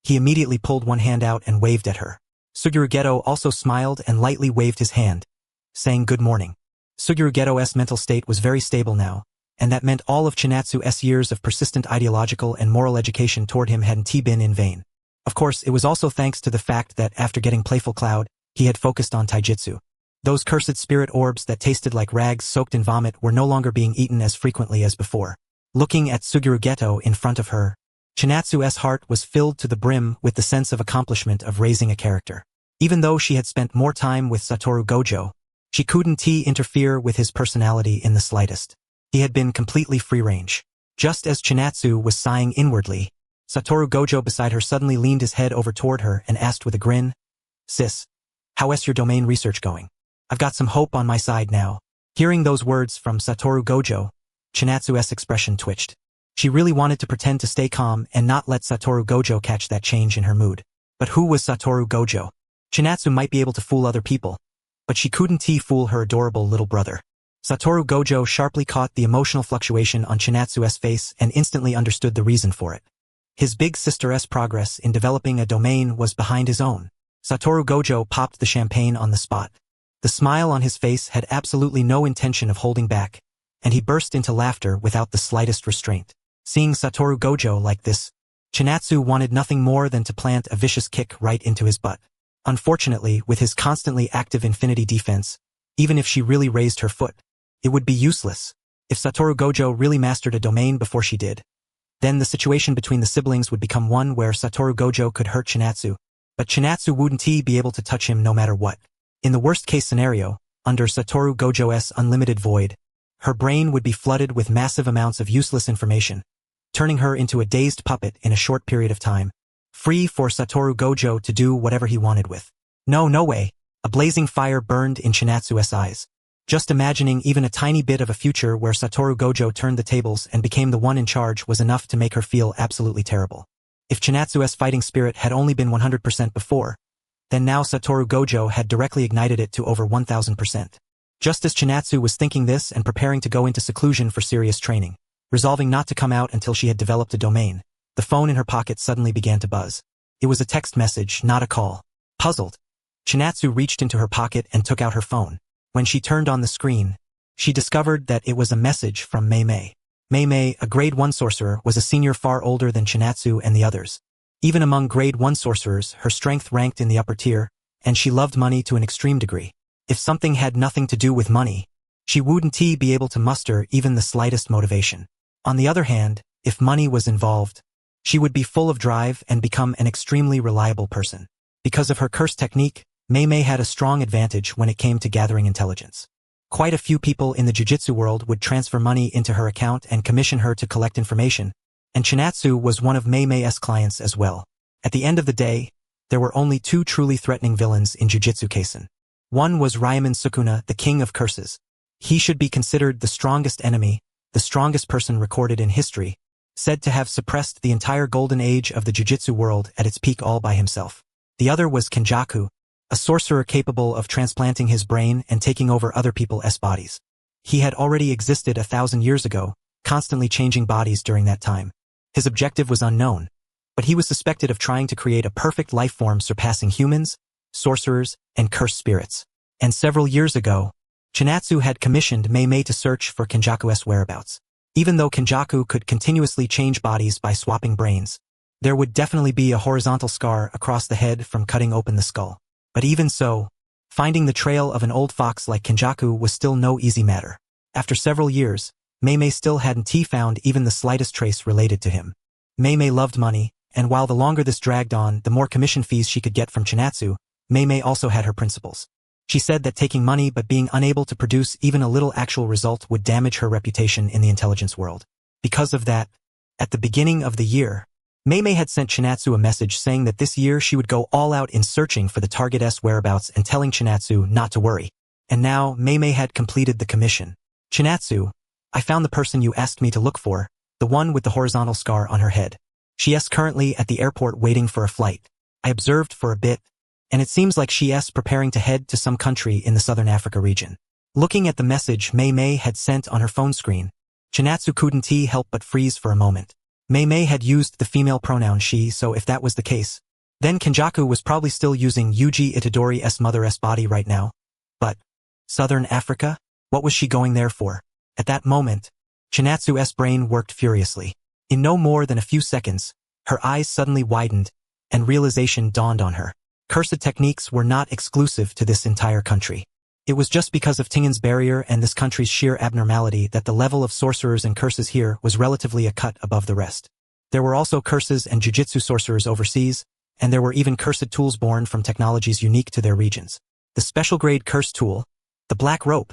he immediately pulled one hand out and waved at her. Suguru Geto also smiled and lightly waved his hand, saying good morning. Suguru Geto's mental state was very stable now, and that meant all of Chinatsu's years of persistent ideological and moral education toward him hadn't been in vain. Of course, it was also thanks to the fact that after getting Playful Cloud, he had focused on taijutsu. Those cursed spirit orbs that tasted like rags soaked in vomit were no longer being eaten as frequently as before. Looking at Suguru Geto in front of her, Chinatsu's heart was filled to the brim with the sense of accomplishment of raising a character. Even though she had spent more time with Satoru Gojo, she couldn't interfere with his personality in the slightest. He had been completely free-range. Just as Chinatsu was sighing inwardly, Satoru Gojo beside her suddenly leaned his head over toward her and asked with a grin, Sis, how's your domain research going? I've got some hope on my side now. Hearing those words from Satoru Gojo, Chinatsu's expression twitched. She really wanted to pretend to stay calm and not let Satoru Gojo catch that change in her mood. But who was Satoru Gojo? Chinatsu might be able to fool other people, but she couldn't fool her adorable little brother. Satoru Gojo sharply caught the emotional fluctuation on Chinatsu's face and instantly understood the reason for it. His big sister's progress in developing a domain was behind his own. Satoru Gojo popped the champagne on the spot. The smile on his face had absolutely no intention of holding back, and he burst into laughter without the slightest restraint. Seeing Satoru Gojo like this, Chinatsu wanted nothing more than to plant a vicious kick right into his butt. Unfortunately, with his constantly active infinity defense, even if she really raised her foot, it would be useless. If Satoru Gojo really mastered a domain before she did, then the situation between the siblings would become one where Satoru Gojo could hurt Chinatsu, but Chinatsu wouldn't be able to touch him no matter what. In the worst-case scenario, under Satoru Gojo's unlimited void, her brain would be flooded with massive amounts of useless information, turning her into a dazed puppet in a short period of time, free for Satoru Gojo to do whatever he wanted with. No way. A blazing fire burned in Chinatsu's eyes. Just imagining even a tiny bit of a future where Satoru Gojo turned the tables and became the one in charge was enough to make her feel absolutely terrible. If Chinatsu's fighting spirit had only been 100% before, then now Satoru Gojo had directly ignited it to over 1000%. Just as Chinatsu was thinking this and preparing to go into seclusion for serious training, resolving not to come out until she had developed a domain, the phone in her pocket suddenly began to buzz. It was a text message, not a call. Puzzled, Chinatsu reached into her pocket and took out her phone. When she turned on the screen, she discovered that it was a message from Mei. Mei, a grade 1 sorcerer, was a senior far older than Chinatsu and the others. Even among grade 1 sorcerers, her strength ranked in the upper tier, and she loved money to an extreme degree. If something had nothing to do with money, she wouldn't be able to muster even the slightest motivation. On the other hand, if money was involved, she would be full of drive and become an extremely reliable person. Because of her curse technique, Mei had a strong advantage when it came to gathering intelligence. Quite a few people in the jiu-jitsu world would transfer money into her account and commission her to collect information, and Chinatsu was one of Mei's clients as well. At the end of the day, there were only two truly threatening villains in Jujutsu Kaisen. One was Ryomen Sukuna, the king of curses. He should be considered the strongest enemy, the strongest person recorded in history, said to have suppressed the entire golden age of the jujutsu world at its peak all by himself. The other was Kenjaku, a sorcerer capable of transplanting his brain and taking over other people's bodies. He had already existed 1,000 years ago, constantly changing bodies during that time. His objective was unknown, but he was suspected of trying to create a perfect life form surpassing humans, sorcerers, and cursed spirits. And several years ago, Chinatsu had commissioned Mei to search for Kenjaku's whereabouts. Even though Kenjaku could continuously change bodies by swapping brains, there would definitely be a horizontal scar across the head from cutting open the skull. But even so, finding the trail of an old fox like Kenjaku was still no easy matter. After several years, Mei still hadn't found even the slightest trace related to him. Mei loved money, and while the longer this dragged on, the more commission fees she could get from Chinatsu, Mei also had her principles. She said that taking money but being unable to produce even a little actual result would damage her reputation in the intelligence world. Because of that, at the beginning of the year, Mei had sent Chinatsu a message saying that this year she would go all out in searching for the target's whereabouts and telling Chinatsu not to worry. And now Mei had completed the commission. Chinatsu, I found the person you asked me to look for, the one with the horizontal scar on her head. She is currently at the airport waiting for a flight. I observed for a bit, and it seems like she is preparing to head to some country in the Southern Africa region. Looking at the message Mei had sent on her phone screen, Chinatsu couldn't help but freeze for a moment. Mei had used the female pronoun she, so if that was the case, then Kenjaku was probably still using Yuji Itadori's mother's body right now. But Southern Africa? What was she going there for? At that moment, Chinatsu's brain worked furiously. In no more than a few seconds, her eyes suddenly widened, and realization dawned on her. Cursed techniques were not exclusive to this entire country. It was just because of Tingen's barrier and this country's sheer abnormality that the level of sorcerers and curses here was relatively a cut above the rest. There were also curses and jujutsu sorcerers overseas, and there were even cursed tools born from technologies unique to their regions. The special grade curse tool, the black rope.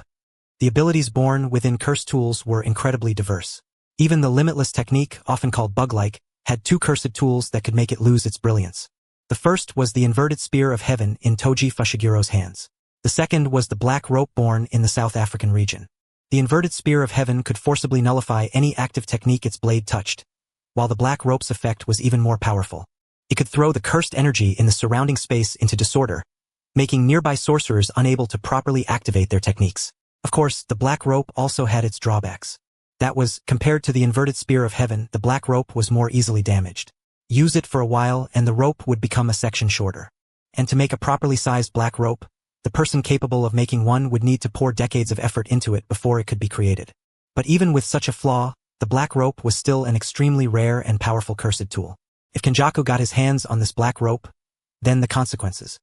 The abilities born within cursed tools were incredibly diverse. Even the limitless technique, often called bug-like, had two cursed tools that could make it lose its brilliance. The first was the inverted spear of heaven in Toji Fushigiro's hands. The second was the black rope born in the South African region. The inverted spear of heaven could forcibly nullify any active technique its blade touched, while the black rope's effect was even more powerful. It could throw the cursed energy in the surrounding space into disorder, making nearby sorcerers unable to properly activate their techniques. Of course, the black rope also had its drawbacks. That was, compared to the inverted spear of heaven, the black rope was more easily damaged. Use it for a while and the rope would become a section shorter. And to make a properly sized black rope, the person capable of making one would need to pour decades of effort into it before it could be created. But even with such a flaw, the black rope was still an extremely rare and powerful cursed tool. If Kenjaku got his hands on this black rope, then the consequences.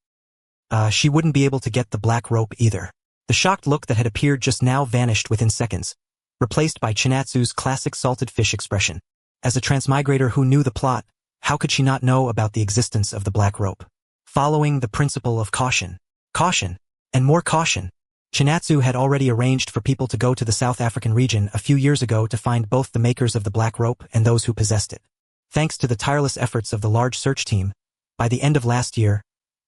She wouldn't be able to get the black rope either. The shocked look that had appeared just now vanished within seconds, replaced by Chinatsu's classic salted fish expression. As a transmigrator who knew the plot, how could she not know about the existence of the black rope? Following the principle of caution. Caution. And more caution. Chinatsu had already arranged for people to go to the South African region a few years ago to find both the makers of the black rope and those who possessed it. Thanks to the tireless efforts of the large search team, by the end of last year,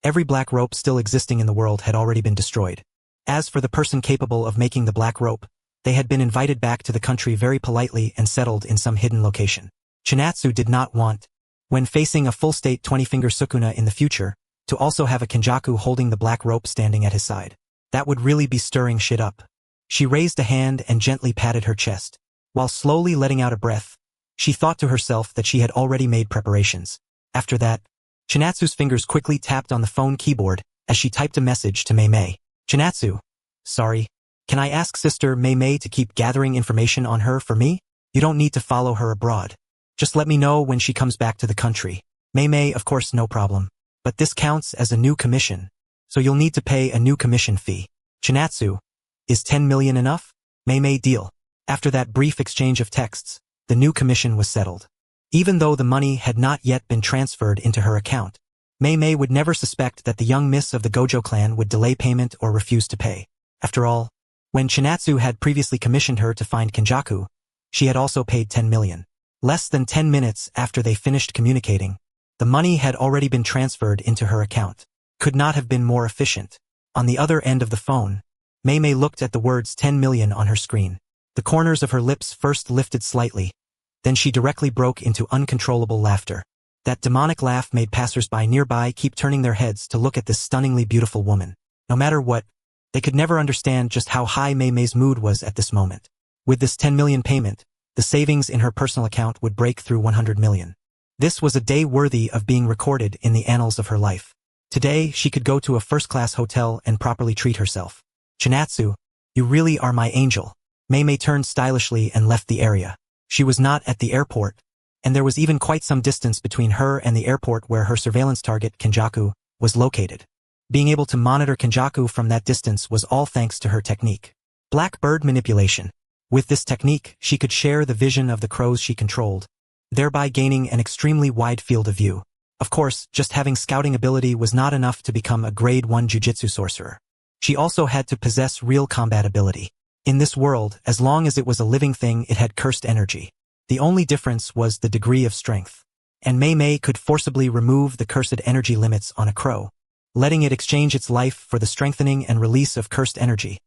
every black rope still existing in the world had already been destroyed. As for the person capable of making the black rope, they had been invited back to the country very politely and settled in some hidden location. Chinatsu did not want, when facing a full-state 20-finger Sukuna in the future, to also have a Kenjaku holding the black rope standing at his side. That would really be stirring shit up. She raised a hand and gently patted her chest. While slowly letting out a breath, she thought to herself that she had already made preparations. After that, Chinatsu's fingers quickly tapped on the phone keyboard as she typed a message to Mei. Chinatsu. Sorry. Can I ask Sister Mei to keep gathering information on her for me? You don't need to follow her abroad. Just let me know when she comes back to the country. Mei, of course, no problem. But this counts as a new commission, so you'll need to pay a new commission fee. Chinatsu, is 10 million enough? Mei, deal. After that brief exchange of texts, the new commission was settled. Even though the money had not yet been transferred into her account, Mei would never suspect that the young miss of the Gojo clan would delay payment or refuse to pay. After all, when Chinatsu had previously commissioned her to find Kenjaku, she had also paid 10 million. Less than 10 minutes after they finished communicating, the money had already been transferred into her account. Could not have been more efficient. On the other end of the phone, Mei looked at the words 10 million on her screen. The corners of her lips first lifted slightly, then she directly broke into uncontrollable laughter. That demonic laugh made passers-by nearby keep turning their heads to look at this stunningly beautiful woman. No matter what, they could never understand just how high Mei's mood was at this moment. With this 10 million payment, the savings in her personal account would break through 100 million. This was a day worthy of being recorded in the annals of her life. Today, she could go to a first-class hotel and properly treat herself. Chinatsu, you really are my angel. Mei turned stylishly and left the area. She was not at the airport, and there was even quite some distance between her and the airport where her surveillance target, Kenjaku, was located. Being able to monitor Kenjaku from that distance was all thanks to her technique. Black bird manipulation. With this technique, she could share the vision of the crows she controlled, thereby gaining an extremely wide field of view. Of course, just having scouting ability was not enough to become a grade 1 jujitsu sorcerer. She also had to possess real combat ability. In this world, as long as it was a living thing, it had cursed energy. The only difference was the degree of strength. And Mei could forcibly remove the cursed energy limits on a crow, letting it exchange its life for the strengthening and release of cursed energy,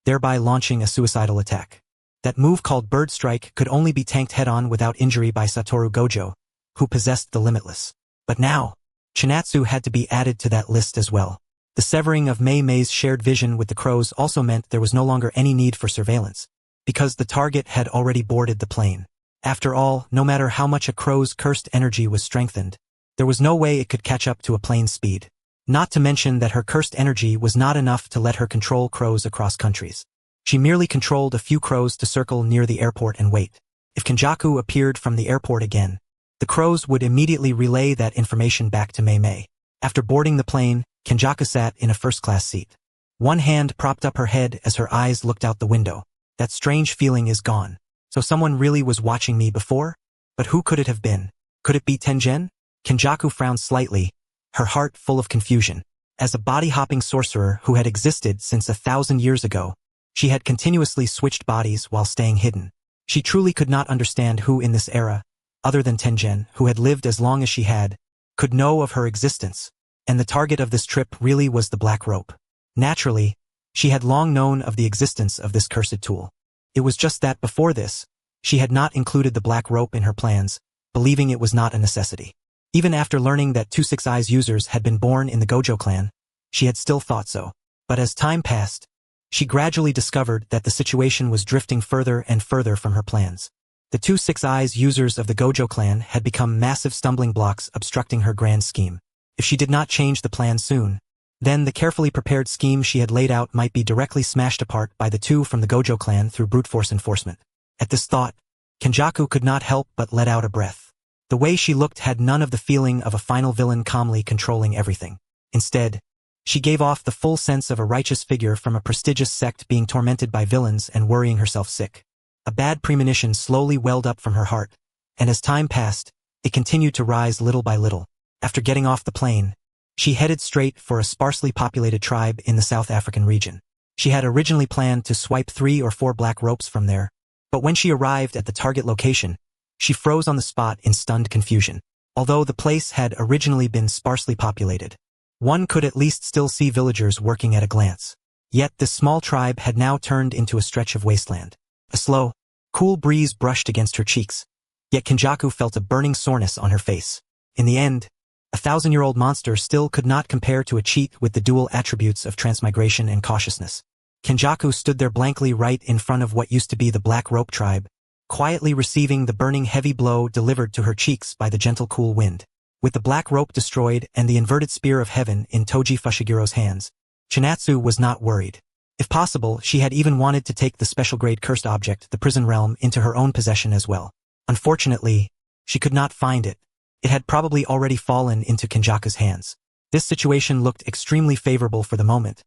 thereby launching a suicidal attack. That move called Bird Strike could only be tanked head-on without injury by Satoru Gojo, who possessed the Limitless. But now, Chinatsu had to be added to that list as well. The severing of Mei's shared vision with the crows also meant there was no longer any need for surveillance, because the target had already boarded the plane. After all, no matter how much a crow's cursed energy was strengthened, there was no way it could catch up to a plane's speed. Not to mention that her cursed energy was not enough to let her control crows across countries. She merely controlled a few crows to circle near the airport and wait. If Kenjaku appeared from the airport again, the crows would immediately relay that information back to Mei. After boarding the plane, Kenjaku sat in a first-class seat. One hand propped up her head as her eyes looked out the window. That strange feeling is gone. So someone really was watching me before? But who could it have been? Could it be Tengen? Kenjaku frowned slightly, her heart full of confusion. As a body-hopping sorcerer who had existed since 1,000 years ago, she had continuously switched bodies while staying hidden. She truly could not understand who in this era, other than Tengen, who had lived as long as she had, could know of her existence, and the target of this trip really was the black rope. Naturally, she had long known of the existence of this cursed tool. It was just that before this, she had not included the black rope in her plans, believing it was not a necessity. Even after learning that 2 Six Eyes users had been born in the Gojo clan, she had still thought so. But as time passed, she gradually discovered that the situation was drifting further and further from her plans. The 2 Six Eyes users of the Gojo clan had become massive stumbling blocks obstructing her grand scheme. If she did not change the plan soon, then the carefully prepared scheme she had laid out might be directly smashed apart by the 2 from the Gojo clan through brute force enforcement. At this thought, Kenjaku could not help but let out a breath. The way she looked had none of the feeling of a final villain calmly controlling everything. Instead, she gave off the full sense of a righteous figure from a prestigious sect being tormented by villains and worrying herself sick. A bad premonition slowly welled up from her heart, and as time passed, it continued to rise little by little. After getting off the plane, she headed straight for a sparsely populated tribe in the South African region. She had originally planned to swipe 3 or 4 black ropes from there, but when she arrived at the target location, she froze on the spot in stunned confusion. Although the place had originally been sparsely populated, one could at least still see villagers working at a glance. Yet this small tribe had now turned into a stretch of wasteland. A slow, cool breeze brushed against her cheeks, yet Kenjaku felt a burning soreness on her face. In the end, a 1,000-year-old monster still could not compare to a cheat with the dual attributes of transmigration and cautiousness. Kenjaku stood there blankly right in front of what used to be the Black Rope tribe, quietly receiving the burning heavy blow delivered to her cheeks by the gentle cool wind. With the Black Rope destroyed and the inverted spear of heaven in Toji Fushigiro's hands, Chinatsu was not worried. If possible, she had even wanted to take the special-grade cursed object, the prison realm, into her own possession as well. Unfortunately, she could not find it. It had probably already fallen into Kenjaku's hands. This situation looked extremely favorable for the moment,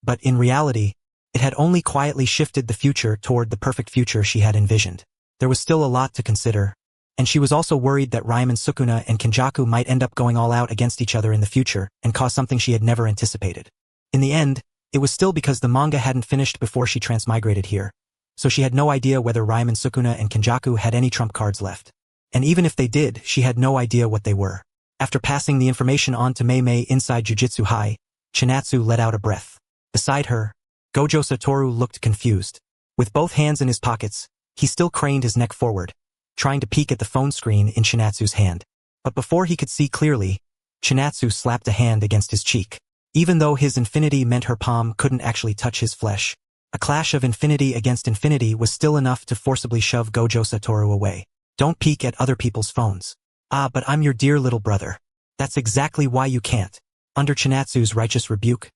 but in reality, it had only quietly shifted the future toward the perfect future she had envisioned. There was still a lot to consider, and she was also worried that Ryomen Sukuna and Kenjaku might end up going all out against each other in the future and cause something she had never anticipated. In the end, it was still because the manga hadn't finished before she transmigrated here, so she had no idea whether Ryomen Sukuna and Kenjaku had any trump cards left. And even if they did, she had no idea what they were. After passing the information on to Mei inside Jujutsu High, Chinatsu let out a breath. Beside her, Gojo Satoru looked confused. With both hands in his pockets, he still craned his neck forward, trying to peek at the phone screen in Chinatsu's hand. But before he could see clearly, Chinatsu slapped a hand against his cheek. Even though his infinity meant her palm couldn't actually touch his flesh, a clash of infinity against infinity was still enough to forcibly shove Gojo Satoru away. Don't peek at other people's phones. Ah, but I'm your dear little brother. That's exactly why you can't. Under Chinatsu's righteous rebuke,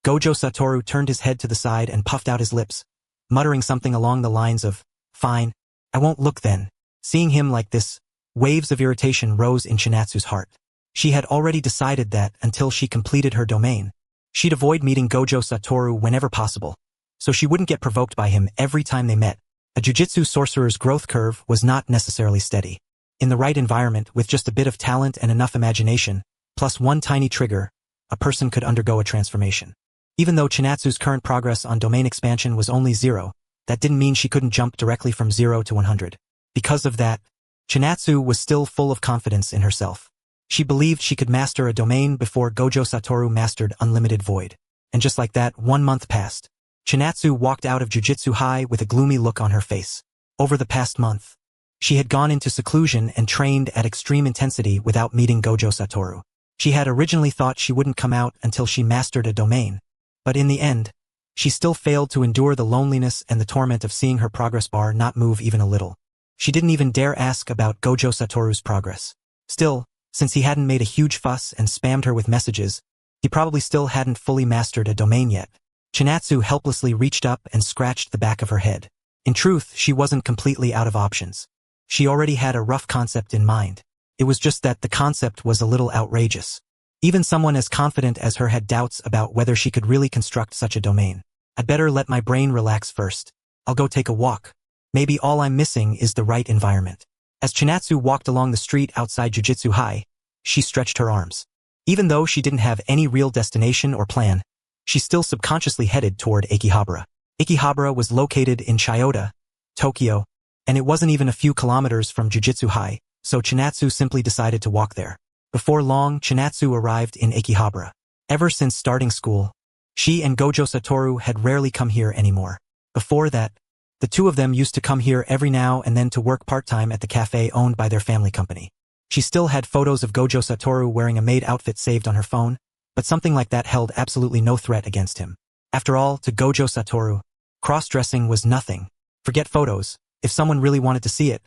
Gojo Satoru turned his head to the side and puffed out his lips, muttering something along the lines of, "Fine, I won't look then." Seeing him like this, waves of irritation rose in Chinatsu's heart. She had already decided that, until she completed her domain, she'd avoid meeting Gojo Satoru whenever possible, so she wouldn't get provoked by him every time they met. A jujitsu sorcerer's growth curve was not necessarily steady. In the right environment, with just a bit of talent and enough imagination, plus one tiny trigger, a person could undergo a transformation. Even though Chinatsu's current progress on domain expansion was only 0, that didn't mean she couldn't jump directly from 0 to 100. Because of that, Chinatsu was still full of confidence in herself. She believed she could master a domain before Gojo Satoru mastered Unlimited Void. And just like that, 1 month passed. Chinatsu walked out of Jujutsu High with a gloomy look on her face. Over the past month, she had gone into seclusion and trained at extreme intensity without meeting Gojo Satoru. She had originally thought she wouldn't come out until she mastered a domain, but in the end, she still failed to endure the loneliness and the torment of seeing her progress bar not move even a little. She didn't even dare ask about Gojo Satoru's progress. Still, since he hadn't made a huge fuss and spammed her with messages, he probably still hadn't fully mastered a domain yet. Chinatsu helplessly reached up and scratched the back of her head. In truth, she wasn't completely out of options. She already had a rough concept in mind. It was just that the concept was a little outrageous. Even someone as confident as her had doubts about whether she could really construct such a domain. I'd better let my brain relax first. I'll go take a walk. Maybe all I'm missing is the right environment. As Chinatsu walked along the street outside Jujutsu High, she stretched her arms. Even though she didn't have any real destination or plan, she still subconsciously headed toward Akihabara. Akihabara was located in Chiyoda, Tokyo, and it wasn't even a few kilometers from Jujutsu High, so Chinatsu simply decided to walk there. Before long, Chinatsu arrived in Akihabara. Ever since starting school, she and Gojo Satoru had rarely come here anymore. Before that, the two of them used to come here every now and then to work part-time at the cafe owned by their family company. She still had photos of Gojo Satoru wearing a maid outfit saved on her phone, but something like that held absolutely no threat against him. After all, to Gojo Satoru, cross-dressing was nothing. Forget photos. If someone really wanted to see it,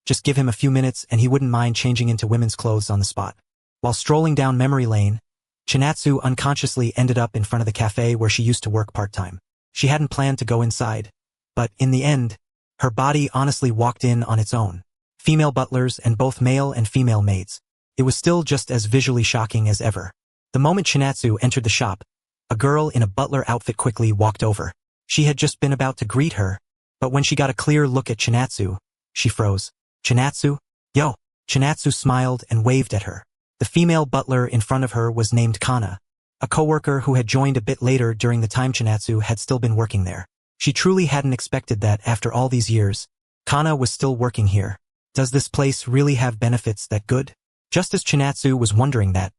just give him a few minutes and he wouldn't mind changing into women's clothes on the spot. While strolling down memory lane, Chinatsu unconsciously ended up in front of the cafe where she used to work part-time. She hadn't planned to go inside, but in the end, her body honestly walked in on its own. Female butlers and both male and female maids. It was still just as visually shocking as ever. The moment Chinatsu entered the shop, a girl in a butler outfit quickly walked over. She had just been about to greet her, but when she got a clear look at Chinatsu, she froze. Chinatsu? Yo! Chinatsu smiled and waved at her. The female butler in front of her was named Kana, a coworker who had joined a bit later during the time Chinatsu had still been working there. She truly hadn't expected that after all these years, Kana was still working here. Does this place really have benefits that good? Just as Chinatsu was wondering that,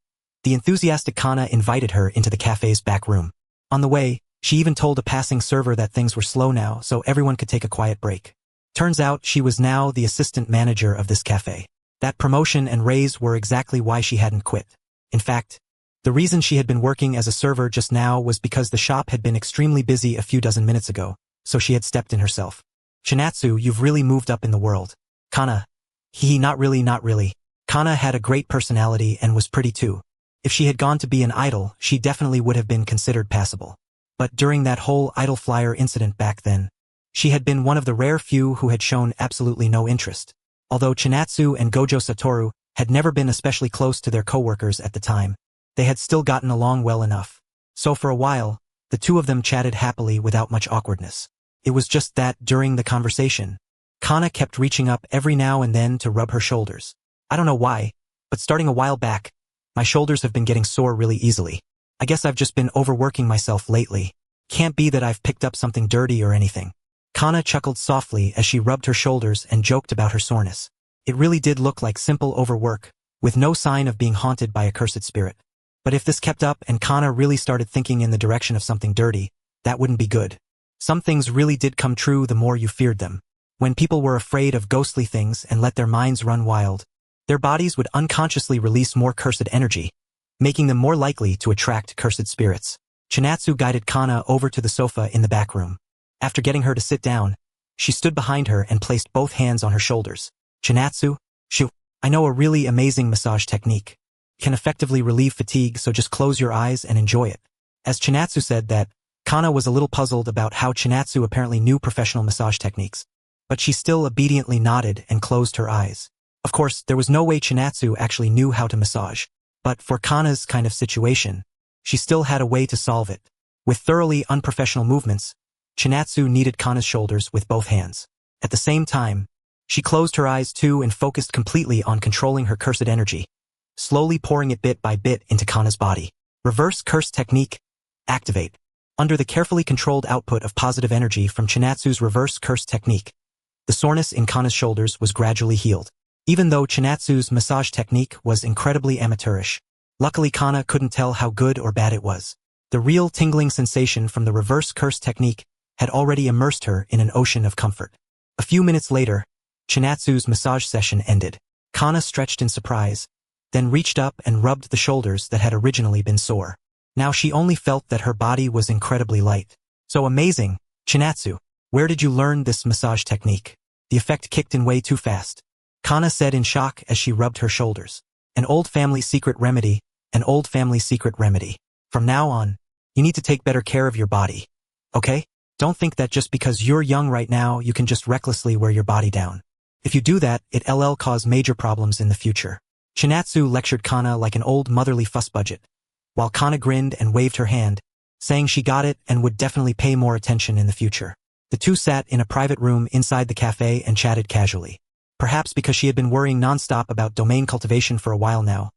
the enthusiastic Kana invited her into the cafe's back room. On the way, she even told a passing server that things were slow now so everyone could take a quiet break. Turns out she was now the assistant manager of this cafe. That promotion and raise were exactly why she hadn't quit. In fact, the reason she had been working as a server just now was because the shop had been extremely busy a few dozen minutes ago, so she had stepped in herself. Chinatsu, you've really moved up in the world. Kana. Not really. Kana had a great personality and was pretty too. If she had gone to be an idol, she definitely would have been considered passable. But during that whole idol flyer incident back then, she had been one of the rare few who had shown absolutely no interest. Although Chinatsu and Gojo Satoru had never been especially close to their coworkers at the time, they had still gotten along well enough. So for a while, the two of them chatted happily without much awkwardness. It was just that during the conversation, Kana kept reaching up every now and then to rub her shoulders. I don't know why, but starting a while back, my shoulders have been getting sore really easily. I guess I've just been overworking myself lately. Can't be that I've picked up something dirty or anything. Kana chuckled softly as she rubbed her shoulders and joked about her soreness. It really did look like simple overwork, with no sign of being haunted by a cursed spirit. But if this kept up and Kana really started thinking in the direction of something dirty, that wouldn't be good. Some things really did come true the more you feared them. When people were afraid of ghostly things and let their minds run wild, their bodies would unconsciously release more cursed energy, making them more likely to attract cursed spirits. Chinatsu guided Kana over to the sofa in the back room. After getting her to sit down, she stood behind her and placed both hands on her shoulders. Chinatsu, I know a really amazing massage technique. It can effectively relieve fatigue, so just close your eyes and enjoy it. As Chinatsu said that, Kana was a little puzzled about how Chinatsu apparently knew professional massage techniques, but she still obediently nodded and closed her eyes. Of course, there was no way Chinatsu actually knew how to massage, but for Kana's kind of situation, she still had a way to solve it. With thoroughly unprofessional movements, Chinatsu kneaded Kana's shoulders with both hands. At the same time, she closed her eyes too and focused completely on controlling her cursed energy, slowly pouring it bit by bit into Kana's body. Reverse curse technique. Activate. Under the carefully controlled output of positive energy from Chinatsu's reverse curse technique, the soreness in Kana's shoulders was gradually healed. Even though Chinatsu's massage technique was incredibly amateurish, luckily Kana couldn't tell how good or bad it was. The real tingling sensation from the reverse curse technique had already immersed her in an ocean of comfort. A few minutes later, Chinatsu's massage session ended. Kana stretched in surprise, then reached up and rubbed the shoulders that had originally been sore. Now she only felt that her body was incredibly light. So amazing, Chinatsu. Where did you learn this massage technique? The effect kicked in way too fast. Kana said in shock as she rubbed her shoulders. An old family secret remedy, an old family secret remedy. From now on, you need to take better care of your body. Okay? Don't think that just because you're young right now you can just recklessly wear your body down. If you do that, it'll cause major problems in the future. Chinatsu lectured Kana like an old motherly fuss budget, while Kana grinned and waved her hand, saying she got it and would definitely pay more attention in the future. The two sat in a private room inside the cafe and chatted casually. Perhaps because she had been worrying nonstop about domain cultivation for a while now,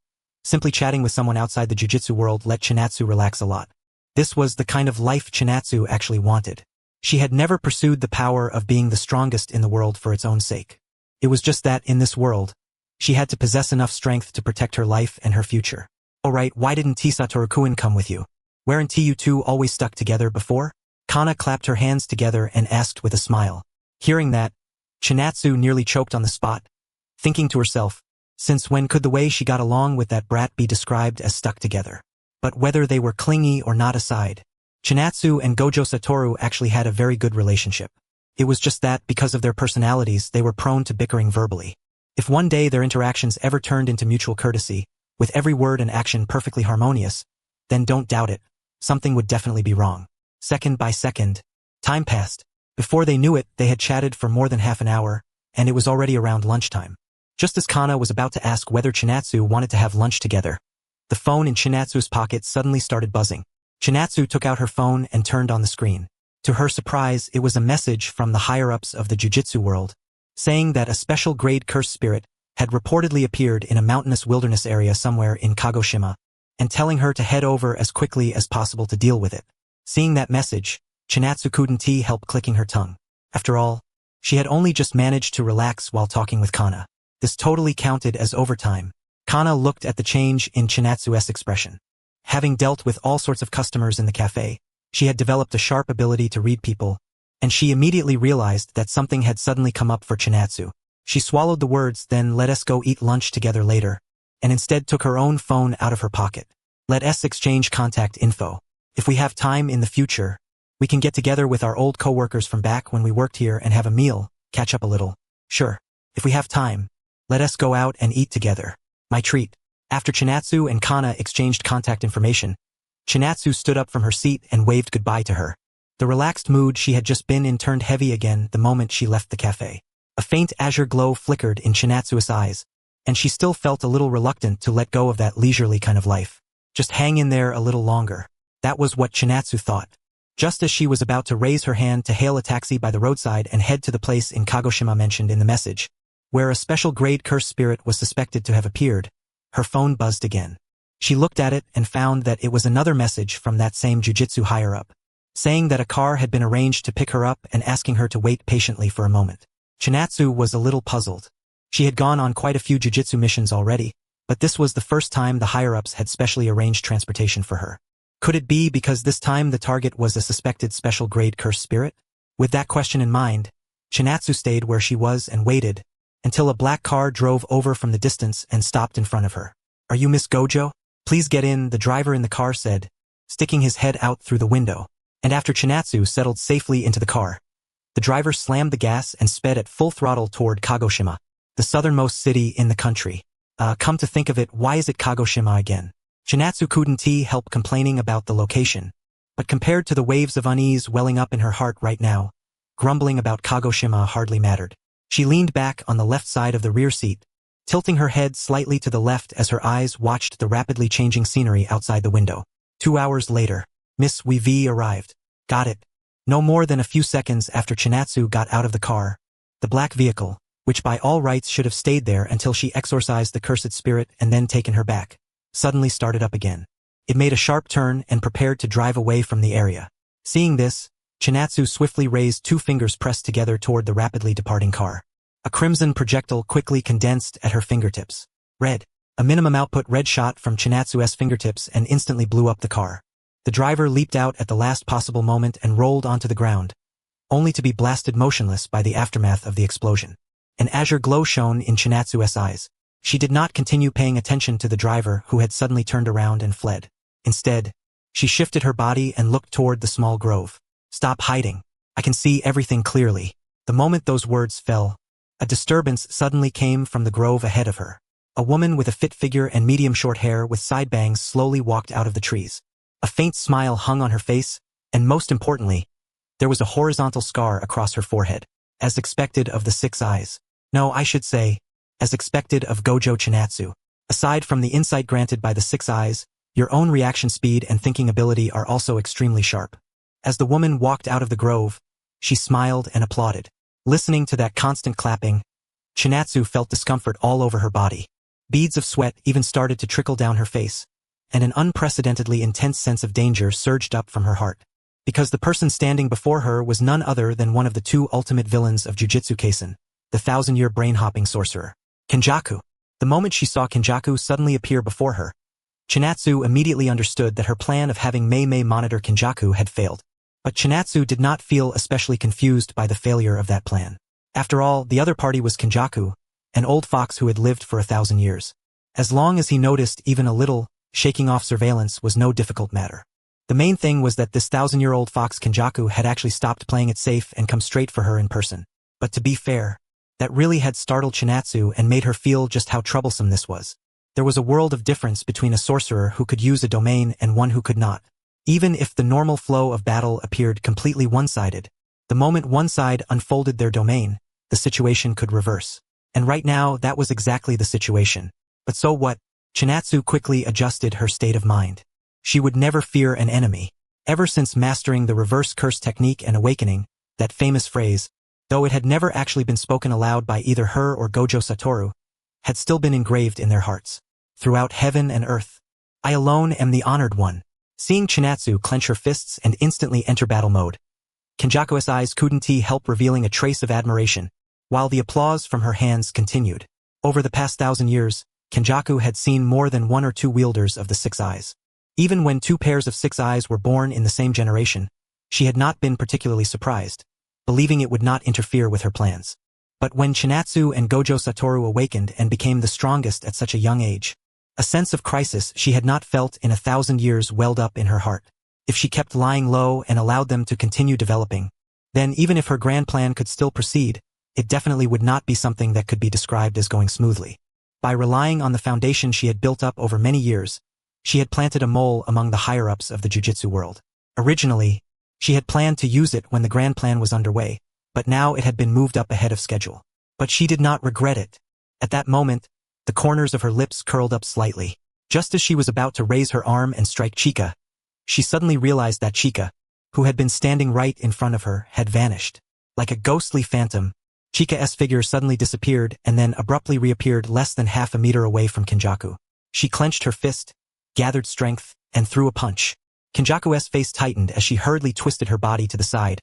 simply chatting with someone outside the jujitsu world let Chinatsu relax a lot. This was the kind of life Chinatsu actually wanted. She had never pursued the power of being the strongest in the world for its own sake. It was just that in this world, She had to possess enough strength to protect her life and her future. Alright, why didn't Satoru-kun come with you? Weren't you two always stuck together before? Kana clapped her hands together and asked with a smile. Hearing that, Chinatsu nearly choked on the spot, thinking to herself, since when could the way she got along with that brat be described as stuck together? But whether they were clingy or not aside, Chinatsu and Gojo Satoru actually had a very good relationship. It was just that, because of their personalities, they were prone to bickering verbally. If one day their interactions ever turned into mutual courtesy, with every word and action perfectly harmonious, then don't doubt it, something would definitely be wrong. Second by second, time passed. Before they knew it, they had chatted for more than half an hour, and it was already around lunchtime. Just as Kana was about to ask whether Chinatsu wanted to have lunch together, the phone in Chinatsu's pocket suddenly started buzzing. Chinatsu took out her phone and turned on the screen. To her surprise, it was a message from the higher-ups of the jujitsu world, saying that a special grade cursed spirit had reportedly appeared in a mountainous wilderness area somewhere in Kagoshima, and telling her to head over as quickly as possible to deal with it. Seeing that message, Chinatsu couldn't help clicking her tongue. After all, she had only just managed to relax while talking with Kana. This totally counted as overtime. Kana looked at the change in Chinatsu's expression. Having dealt with all sorts of customers in the cafe, she had developed a sharp ability to read people, and she immediately realized that something had suddenly come up for Chinatsu. She swallowed the words, then let us go eat lunch together later, and instead took her own phone out of her pocket. Let us exchange contact info. If we have time in the future, we can get together with our old co-workers from back when we worked here and have a meal, catch up a little. Sure. If we have time, let us go out and eat together. My treat. After Chinatsu and Kana exchanged contact information, Chinatsu stood up from her seat and waved goodbye to her. The relaxed mood she had just been in turned heavy again the moment she left the cafe. A faint azure glow flickered in Chinatsu's eyes, and she still felt a little reluctant to let go of that leisurely kind of life. Just hang in there a little longer. That was what Chinatsu thought. Just as she was about to raise her hand to hail a taxi by the roadside and head to the place in Kagoshima mentioned in the message, where a special grade cursed spirit was suspected to have appeared, her phone buzzed again. She looked at it and found that it was another message from that same jujitsu higher-up, saying that a car had been arranged to pick her up and asking her to wait patiently for a moment. Chinatsu was a little puzzled. She had gone on quite a few jujitsu missions already, but this was the first time the higher-ups had specially arranged transportation for her. Could it be because this time the target was a suspected special grade cursed spirit? With that question in mind, Chinatsu stayed where she was and waited, until a black car drove over from the distance and stopped in front of her. Are you Miss Gojo? Please get in, the driver in the car said, sticking his head out through the window. And after Chinatsu settled safely into the car, the driver slammed the gas and sped at full throttle toward Kagoshima, the southernmost city in the country. Come to think of it, why is it Kagoshima again? Chinatsu couldn't help complaining about the location, but compared to the waves of unease welling up in her heart right now, grumbling about Kagoshima hardly mattered. She leaned back on the left side of the rear seat, tilting her head slightly to the left as her eyes watched the rapidly changing scenery outside the window. 2 hours later, Miss Weavy arrived. Got it. No more than a few seconds after Chinatsu got out of the car, the black vehicle, which by all rights should have stayed there until she exorcised the cursed spirit and then taken her back, suddenly started up again. It made a sharp turn and prepared to drive away from the area. Seeing this, Chinatsu swiftly raised 2 fingers pressed together toward the rapidly departing car. A crimson projectile quickly condensed at her fingertips. Red. A minimum output red shot from Chinatsu's fingertips and instantly blew up the car. The driver leaped out at the last possible moment and rolled onto the ground, only to be blasted motionless by the aftermath of the explosion. An azure glow shone in Chinatsu's eyes. She did not continue paying attention to the driver who had suddenly turned around and fled. Instead, she shifted her body and looked toward the small grove. Stop hiding. I can see everything clearly. The moment those words fell, a disturbance suddenly came from the grove ahead of her. A woman with a fit figure and medium short hair with side bangs slowly walked out of the trees. A faint smile hung on her face, and most importantly, there was a horizontal scar across her forehead, as expected of the 6 eyes. No, I should say, as expected of Gojo Chinatsu. Aside from the insight granted by the 6 eyes, your own reaction speed and thinking ability are also extremely sharp. As the woman walked out of the grove, she smiled and applauded. Listening to that constant clapping, Chinatsu felt discomfort all over her body. Beads of sweat even started to trickle down her face, and an unprecedentedly intense sense of danger surged up from her heart. Because the person standing before her was none other than one of the 2 ultimate villains of Jujutsu Kaisen, the 1,000-year brain-hopping sorcerer, Kenjaku. The moment she saw Kenjaku suddenly appear before her, Chinatsu immediately understood that her plan of having Mei monitor Kenjaku had failed. But Chinatsu did not feel especially confused by the failure of that plan. After all, the other party was Kenjaku, an old fox who had lived for 1,000 years. As long as he noticed even a little, shaking off surveillance was no difficult matter. The main thing was that this 1,000-year-old fox Kenjaku had actually stopped playing it safe and come straight for her in person. But to be fair, that really had startled Chinatsu and made her feel just how troublesome this was. There was a world of difference between a sorcerer who could use a domain and one who could not. Even if the normal flow of battle appeared completely one-sided, the moment one side unfolded their domain, the situation could reverse. And right now, that was exactly the situation. But so what? Chinatsu quickly adjusted her state of mind. She would never fear an enemy. Ever since mastering the reverse curse technique and awakening, that famous phrase, though it had never actually been spoken aloud by either her or Gojo Satoru, had still been engraved in their hearts. Throughout heaven and earth, I alone am the honored one. Seeing Chinatsu clench her fists and instantly enter battle mode, Kenjaku's eyes couldn't help revealing a trace of admiration, while the applause from her hands continued. Over the past 1,000 years, Kenjaku had seen more than one or two wielders of the six eyes. Even when two pairs of six eyes were born in the same generation, she had not been particularly surprised, believing it would not interfere with her plans. But when Chinatsu and Gojo Satoru awakened and became the strongest at such a young age, a sense of crisis she had not felt in 1,000 years welled up in her heart. If she kept lying low and allowed them to continue developing, then even if her grand plan could still proceed, it definitely would not be something that could be described as going smoothly. By relying on the foundation she had built up over many years, she had planted a mole among the higher-ups of the jujitsu world. Originally, she had planned to use it when the grand plan was underway, but now it had been moved up ahead of schedule. But she did not regret it. At that moment, the corners of her lips curled up slightly. Just as she was about to raise her arm and strike Chika, she suddenly realized that Chika, who had been standing right in front of her, had vanished. Like a ghostly phantom, Chika's figure suddenly disappeared and then abruptly reappeared less than half a meter away from Kenjaku. She clenched her fist, gathered strength, and threw a punch. Kenjaku's face tightened as she hurriedly twisted her body to the side,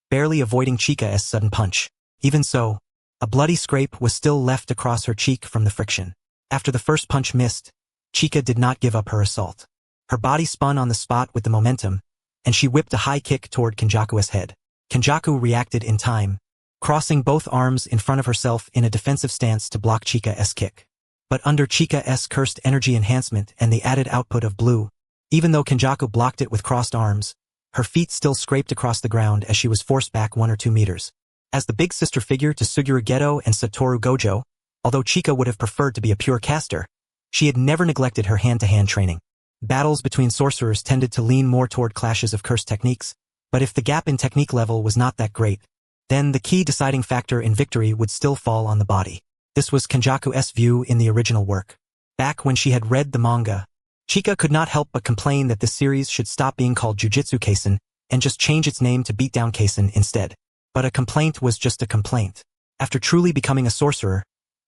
barely avoiding Chika's sudden punch. Even so, a bloody scrape was still left across her cheek from the friction. After the first punch missed, Chika did not give up her assault. Her body spun on the spot with the momentum, and she whipped a high kick toward Kenjaku's head. Kenjaku reacted in time, crossing both arms in front of herself in a defensive stance to block Chika's kick. But under Chika's cursed energy enhancement and the added output of blue, even though Kenjaku blocked it with crossed arms, her feet still scraped across the ground as she was forced back 1 or 2 meters. As the big sister figure to Suguru Geto and Satoru Gojo, although Chika would have preferred to be a pure caster, she had never neglected her hand-to-hand training. Battles between sorcerers tended to lean more toward clashes of cursed techniques, but if the gap in technique level was not that great, then the key deciding factor in victory would still fall on the body. This was Kenjaku's view in the original work. Back when she had read the manga, Chika could not help but complain that this series should stop being called Jujutsu Kaisen and just change its name to Beatdown Kaisen instead. But a complaint was just a complaint. After truly becoming a sorcerer,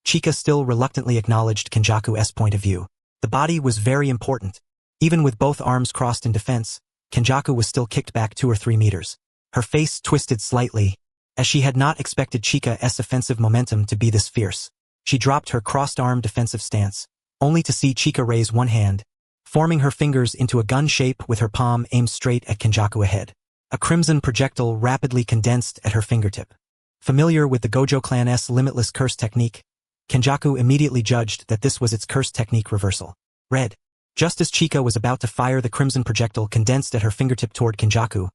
Chika still reluctantly acknowledged Kenjaku's point of view. The body was very important. Even with both arms crossed in defense, Kenjaku was still kicked back 2 or 3 meters. Her face twisted slightly, as she had not expected Chika's offensive momentum to be this fierce. She dropped her crossed-arm defensive stance, only to see Chika raise one hand, forming her fingers into a gun shape with her palm aimed straight at Kenjaku ahead. A crimson projectile rapidly condensed at her fingertip. Familiar with the Gojo clan's limitless curse technique, Kenjaku immediately judged that this was its curse technique reversal. Red. Just as Chika was about to fire the crimson projectile condensed at her fingertip toward Kenjaku,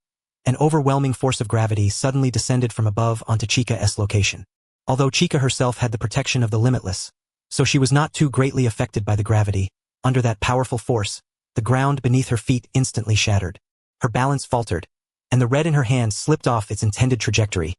an overwhelming force of gravity suddenly descended from above onto Chika's location. Although Chika herself had the protection of the limitless, so she was not too greatly affected by the gravity, under that powerful force, the ground beneath her feet instantly shattered. Her balance faltered, and the red in her hand slipped off its intended trajectory,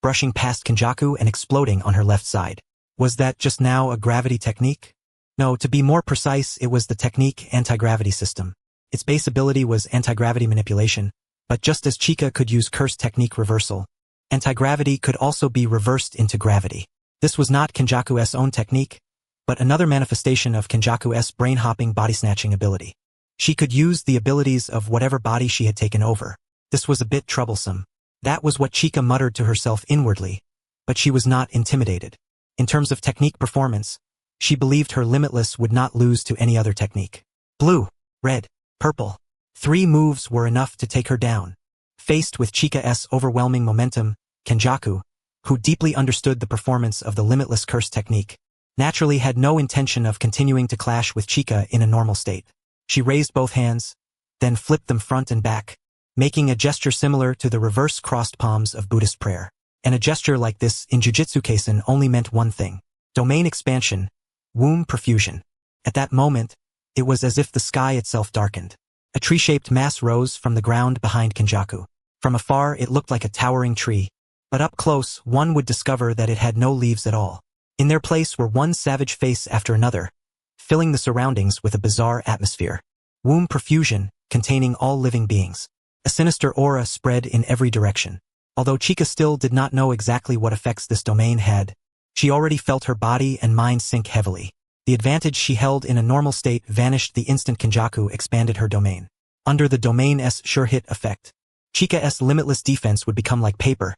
brushing past Kenjaku and exploding on her left side. Was that just now a gravity technique? No, to be more precise, it was the technique anti-gravity system. Its base ability was anti-gravity manipulation, but just as Chika could use curse technique reversal, anti-gravity could also be reversed into gravity. This was not Kenjaku's own technique, but another manifestation of Kenjaku's brain-hopping body-snatching ability. She could use the abilities of whatever body she had taken over. This was a bit troublesome. That was what Chika muttered to herself inwardly, but she was not intimidated. In terms of technique performance, She believed her limitless would not lose to any other technique. Blue, red, purple. 3 moves were enough to take her down. Faced with Chika's overwhelming momentum, Kenjaku, who deeply understood the performance of the limitless curse technique, naturally had no intention of continuing to clash with Chika in a normal state. She raised both hands, then flipped them front and back, making a gesture similar to the reverse crossed palms of Buddhist prayer. And a gesture like this in Jujutsu Kaisen only meant one thing: domain expansion, womb perfusion. At that moment, it was as if the sky itself darkened. A tree-shaped mass rose from the ground behind Kenjaku. From afar, it looked like a towering tree, but up close, one would discover that it had no leaves at all. In their place were one savage face after another, filling the surroundings with a bizarre atmosphere. Womb perfusion, containing all living beings. A sinister aura spread in every direction. Although Chika still did not know exactly what effects this domain had, she already felt her body and mind sink heavily. The advantage she held in a normal state vanished the instant Kenjaku expanded her domain. Under the domain's sure-hit effect, Chika's limitless defense would become like paper,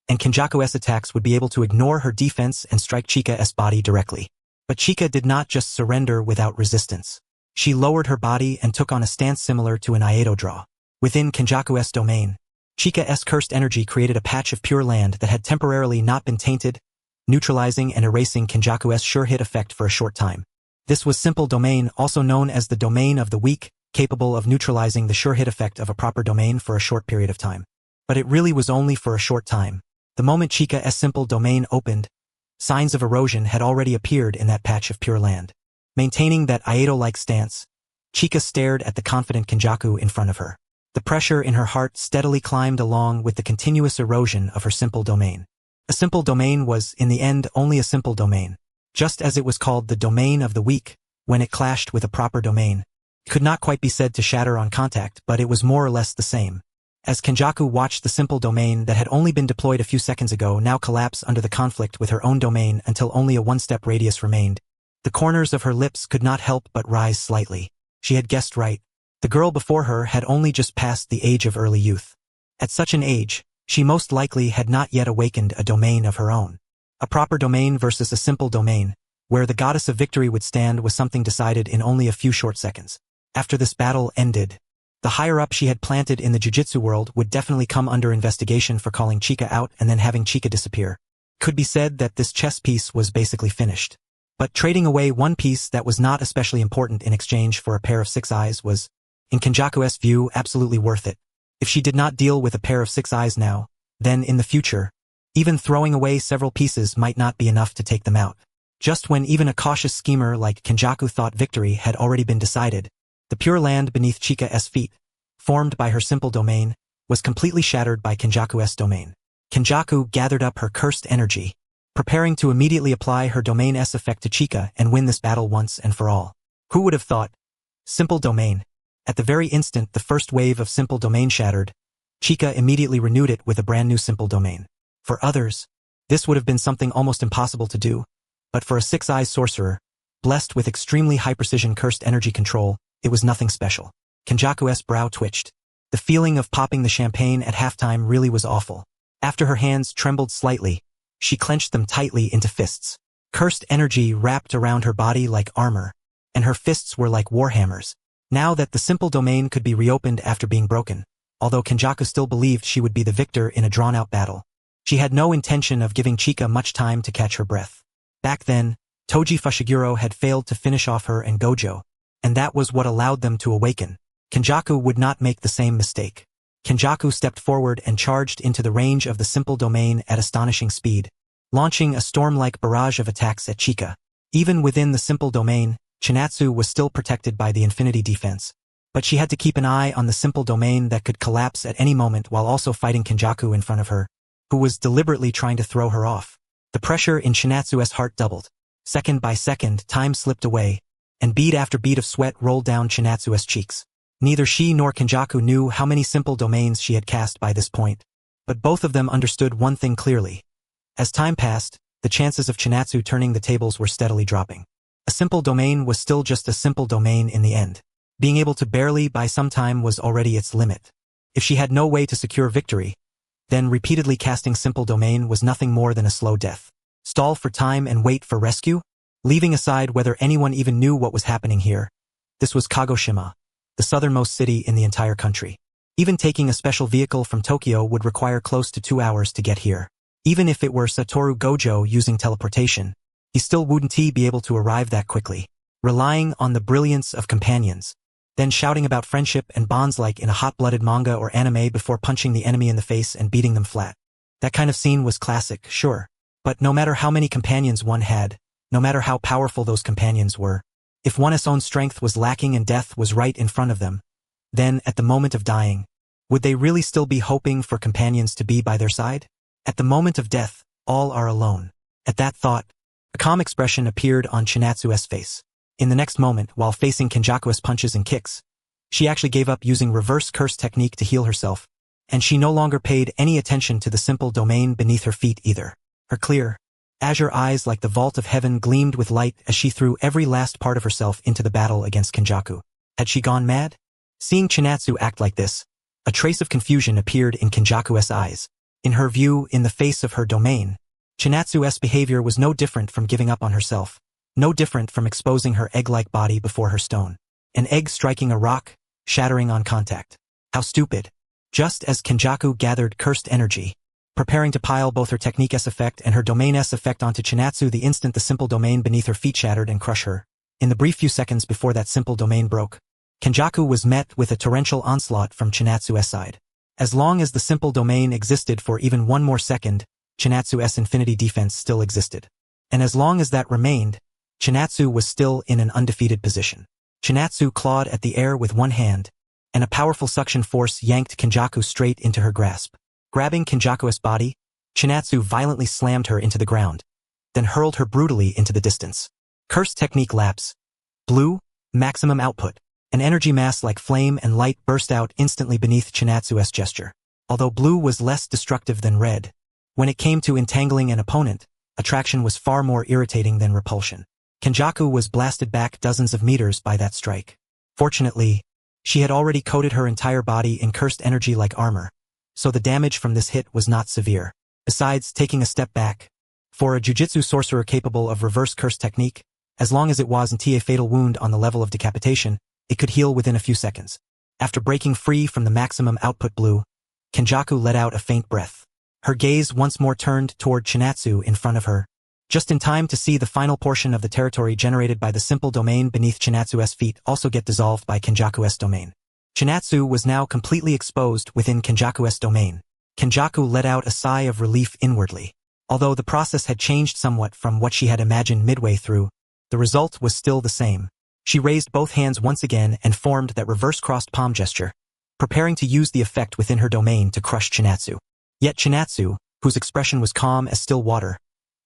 and Kenjaku's attacks would be able to ignore her defense and strike Chika's body directly. But Chika did not just surrender without resistance. She lowered her body and took on a stance similar to an Iaedo draw. Within Kenjaku's domain, Chika's cursed energy created a patch of pure land that had temporarily not been tainted, neutralizing and erasing Kenjaku's sure-hit effect for a short time. This was simple domain, also known as the domain of the weak, capable of neutralizing the sure-hit effect of a proper domain for a short period of time. But it really was only for a short time. The moment Chika's simple domain opened, signs of erosion had already appeared in that patch of pure land. Maintaining that Iaedo-like stance, Chika stared at the confident Kenjaku in front of her. The pressure in her heart steadily climbed along with the continuous erosion of her simple domain. A simple domain was, in the end, only a simple domain. Just as it was called the domain of the weak, when it clashed with a proper domain. It could not quite be said to shatter on contact, but it was more or less the same. As Kenjaku watched the simple domain that had only been deployed a few seconds ago now collapse under the conflict with her own domain until only a one-step radius remained, the corners of her lips could not help but rise slightly. She had guessed right. The girl before her had only just passed the age of early youth. At such an age, she most likely had not yet awakened a domain of her own. A proper domain versus a simple domain, where the goddess of victory would stand, was something decided in only a few short seconds. After this battle ended, the higher-up she had planted in the jujutsu world would definitely come under investigation for calling Chika out and then having Chika disappear. Could be said that this chess piece was basically finished. But trading away one piece that was not especially important in exchange for a pair of 6 eyes was, in Kenjaku's view, absolutely worth it. If she did not deal with a pair of 6 eyes now, then in the future, even throwing away several pieces might not be enough to take them out. Just when even a cautious schemer like Kenjaku thought victory had already been decided, the pure land beneath Chika's feet, formed by her simple domain, was completely shattered by Kenjaku's domain. Kenjaku gathered up her cursed energy, preparing to immediately apply her domain's effect to Chika and win this battle once and for all. Who would have thought? Simple domain. At the very instant the first wave of simple domain shattered, Chika immediately renewed it with a brand new simple domain. For others, this would have been something almost impossible to do, but for a 6-eyes sorcerer, blessed with extremely high-precision cursed energy control, it was nothing special. Kenjaku's brow twitched. The feeling of popping the champagne at halftime really was awful. After her hands trembled slightly, she clenched them tightly into fists. Cursed energy wrapped around her body like armor, and her fists were like warhammers. Now that the simple domain could be reopened after being broken, although Kenjaku still believed she would be the victor in a drawn-out battle, she had no intention of giving Chika much time to catch her breath. Back then, Toji Fushiguro had failed to finish off her and Gojo, and that was what allowed them to awaken. Kenjaku would not make the same mistake. Kenjaku stepped forward and charged into the range of the simple domain at astonishing speed, launching a storm-like barrage of attacks at Chika. Even within the simple domain, Chinatsu was still protected by the infinity defense, but she had to keep an eye on the simple domain that could collapse at any moment while also fighting Kenjaku in front of her, who was deliberately trying to throw her off. The pressure in Chinatsu's heart doubled. Second by second, time slipped away, and bead after bead of sweat rolled down Chinatsu's cheeks. Neither she nor Kenjaku knew how many simple domains she had cast by this point, but both of them understood one thing clearly. As time passed, the chances of Chinatsu turning the tables were steadily dropping. A simple domain was still just a simple domain in the end. Being able to barely buy some time was already its limit. If she had no way to secure victory, then repeatedly casting simple domain was nothing more than a slow death. Stall for time and wait for rescue? Leaving aside whether anyone even knew what was happening here, this was Kagoshima, the southernmost city in the entire country. Even taking a special vehicle from Tokyo would require close to 2 hours to get here. Even if it were Satoru Gojo using teleportation, he still wouldn't be able to arrive that quickly. Relying on the brilliance of companions, then shouting about friendship and bonds like in a hot-blooded manga or anime before punching the enemy in the face and beating them flat. That kind of scene was classic, sure. But no matter how many companions one had, no matter how powerful those companions were, if one's own strength was lacking and death was right in front of them, then, at the moment of dying, would they really still be hoping for companions to be by their side? At the moment of death, all are alone. At that thought, a calm expression appeared on Chinatsu's face. In the next moment, while facing Kenjaku's punches and kicks, she actually gave up using reverse curse technique to heal herself, and she no longer paid any attention to the simple domain beneath her feet either. Her clear, azure eyes like the vault of heaven gleamed with light as she threw every last part of herself into the battle against Kenjaku. Had she gone mad? Seeing Chinatsu act like this, a trace of confusion appeared in Kenjaku's eyes. In her view, in the face of her domain, Chinatsu's behavior was no different from giving up on herself, no different from exposing her egg-like body before her stone. An egg striking a rock, shattering on contact. How stupid. Just as Kenjaku gathered cursed energy, preparing to pile both her technique's effect and her domain's effect onto Chinatsu the instant the simple domain beneath her feet shattered and crushed her. In the brief few seconds before that simple domain broke, Kenjaku was met with a torrential onslaught from Chinatsu's side. As long as the simple domain existed for even one more second, Chinatsu's infinity defense still existed. And as long as that remained, Chinatsu was still in an undefeated position. Chinatsu clawed at the air with one hand, and a powerful suction force yanked Kenjaku straight into her grasp. Grabbing Kenjaku's body, Chinatsu violently slammed her into the ground, then hurled her brutally into the distance. Curse technique lapse. Blue, maximum output. An energy mass like flame and light burst out instantly beneath Chinatsu's gesture. Although blue was less destructive than red, when it came to entangling an opponent, attraction was far more irritating than repulsion. Kenjaku was blasted back dozens of meters by that strike. Fortunately, she had already coated her entire body in cursed energy like armor, so the damage from this hit was not severe. Besides, taking a step back, for a jujitsu sorcerer capable of reverse curse technique, as long as it wasn't a fatal wound on the level of decapitation, it could heal within a few seconds. After breaking free from the maximum output blue, Kenjaku let out a faint breath. Her gaze once more turned toward Chinatsu in front of her, just in time to see the final portion of the territory generated by the simple domain beneath Chinatsu's feet also get dissolved by Kenjaku's domain. Chinatsu was now completely exposed within Kenjaku's domain. Kenjaku let out a sigh of relief inwardly. Although the process had changed somewhat from what she had imagined midway through, the result was still the same. She raised both hands once again and formed that reverse crossed palm gesture, preparing to use the effect within her domain to crush Chinatsu. Yet Chinatsu, whose expression was calm as still water,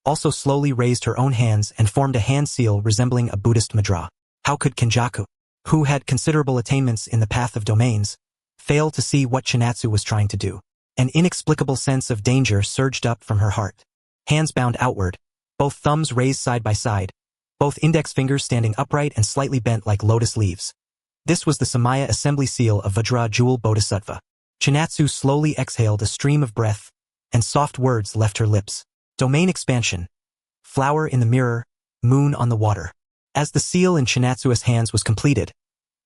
also slowly raised her own hands and formed a hand seal resembling a Buddhist mudra. How could Kenjaku, who had considerable attainments in the path of domains, fail to see what Chinatsu was trying to do? An inexplicable sense of danger surged up from her heart. Hands bound outward, both thumbs raised side by side, both index fingers standing upright and slightly bent like lotus leaves. This was the Samaya assembly seal of Vajra Jewel Bodhisattva. Chinatsu slowly exhaled a stream of breath, and soft words left her lips. Domain expansion. Flower in the mirror, moon on the water. As the seal in Chinatsu's hands was completed,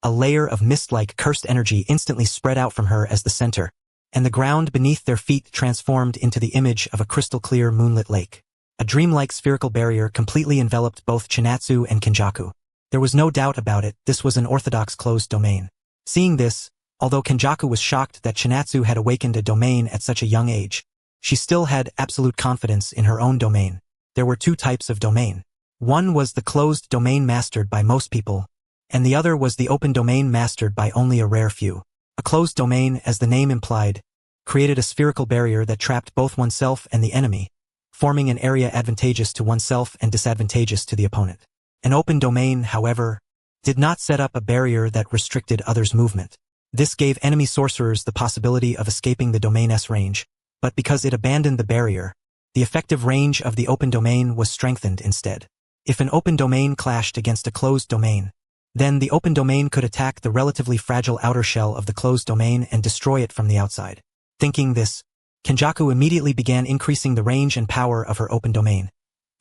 a layer of mist-like cursed energy instantly spread out from her as the center, and the ground beneath their feet transformed into the image of a crystal-clear moonlit lake. A dreamlike spherical barrier completely enveloped both Chinatsu and Kenjaku. There was no doubt about it, this was an orthodox closed domain. Seeing this, although Kenjaku was shocked that Chinatsu had awakened a domain at such a young age, she still had absolute confidence in her own domain. There were two types of domain. One was the closed domain mastered by most people, and the other was the open domain mastered by only a rare few. A closed domain, as the name implied, created a spherical barrier that trapped both oneself and the enemy, forming an area advantageous to oneself and disadvantageous to the opponent. An open domain, however, did not set up a barrier that restricted others' movement. This gave enemy sorcerers the possibility of escaping the domain's range, but because it abandoned the barrier, the effective range of the open domain was strengthened instead. If an open domain clashed against a closed domain, then the open domain could attack the relatively fragile outer shell of the closed domain and destroy it from the outside. Thinking this, Kenjaku immediately began increasing the range and power of her open domain,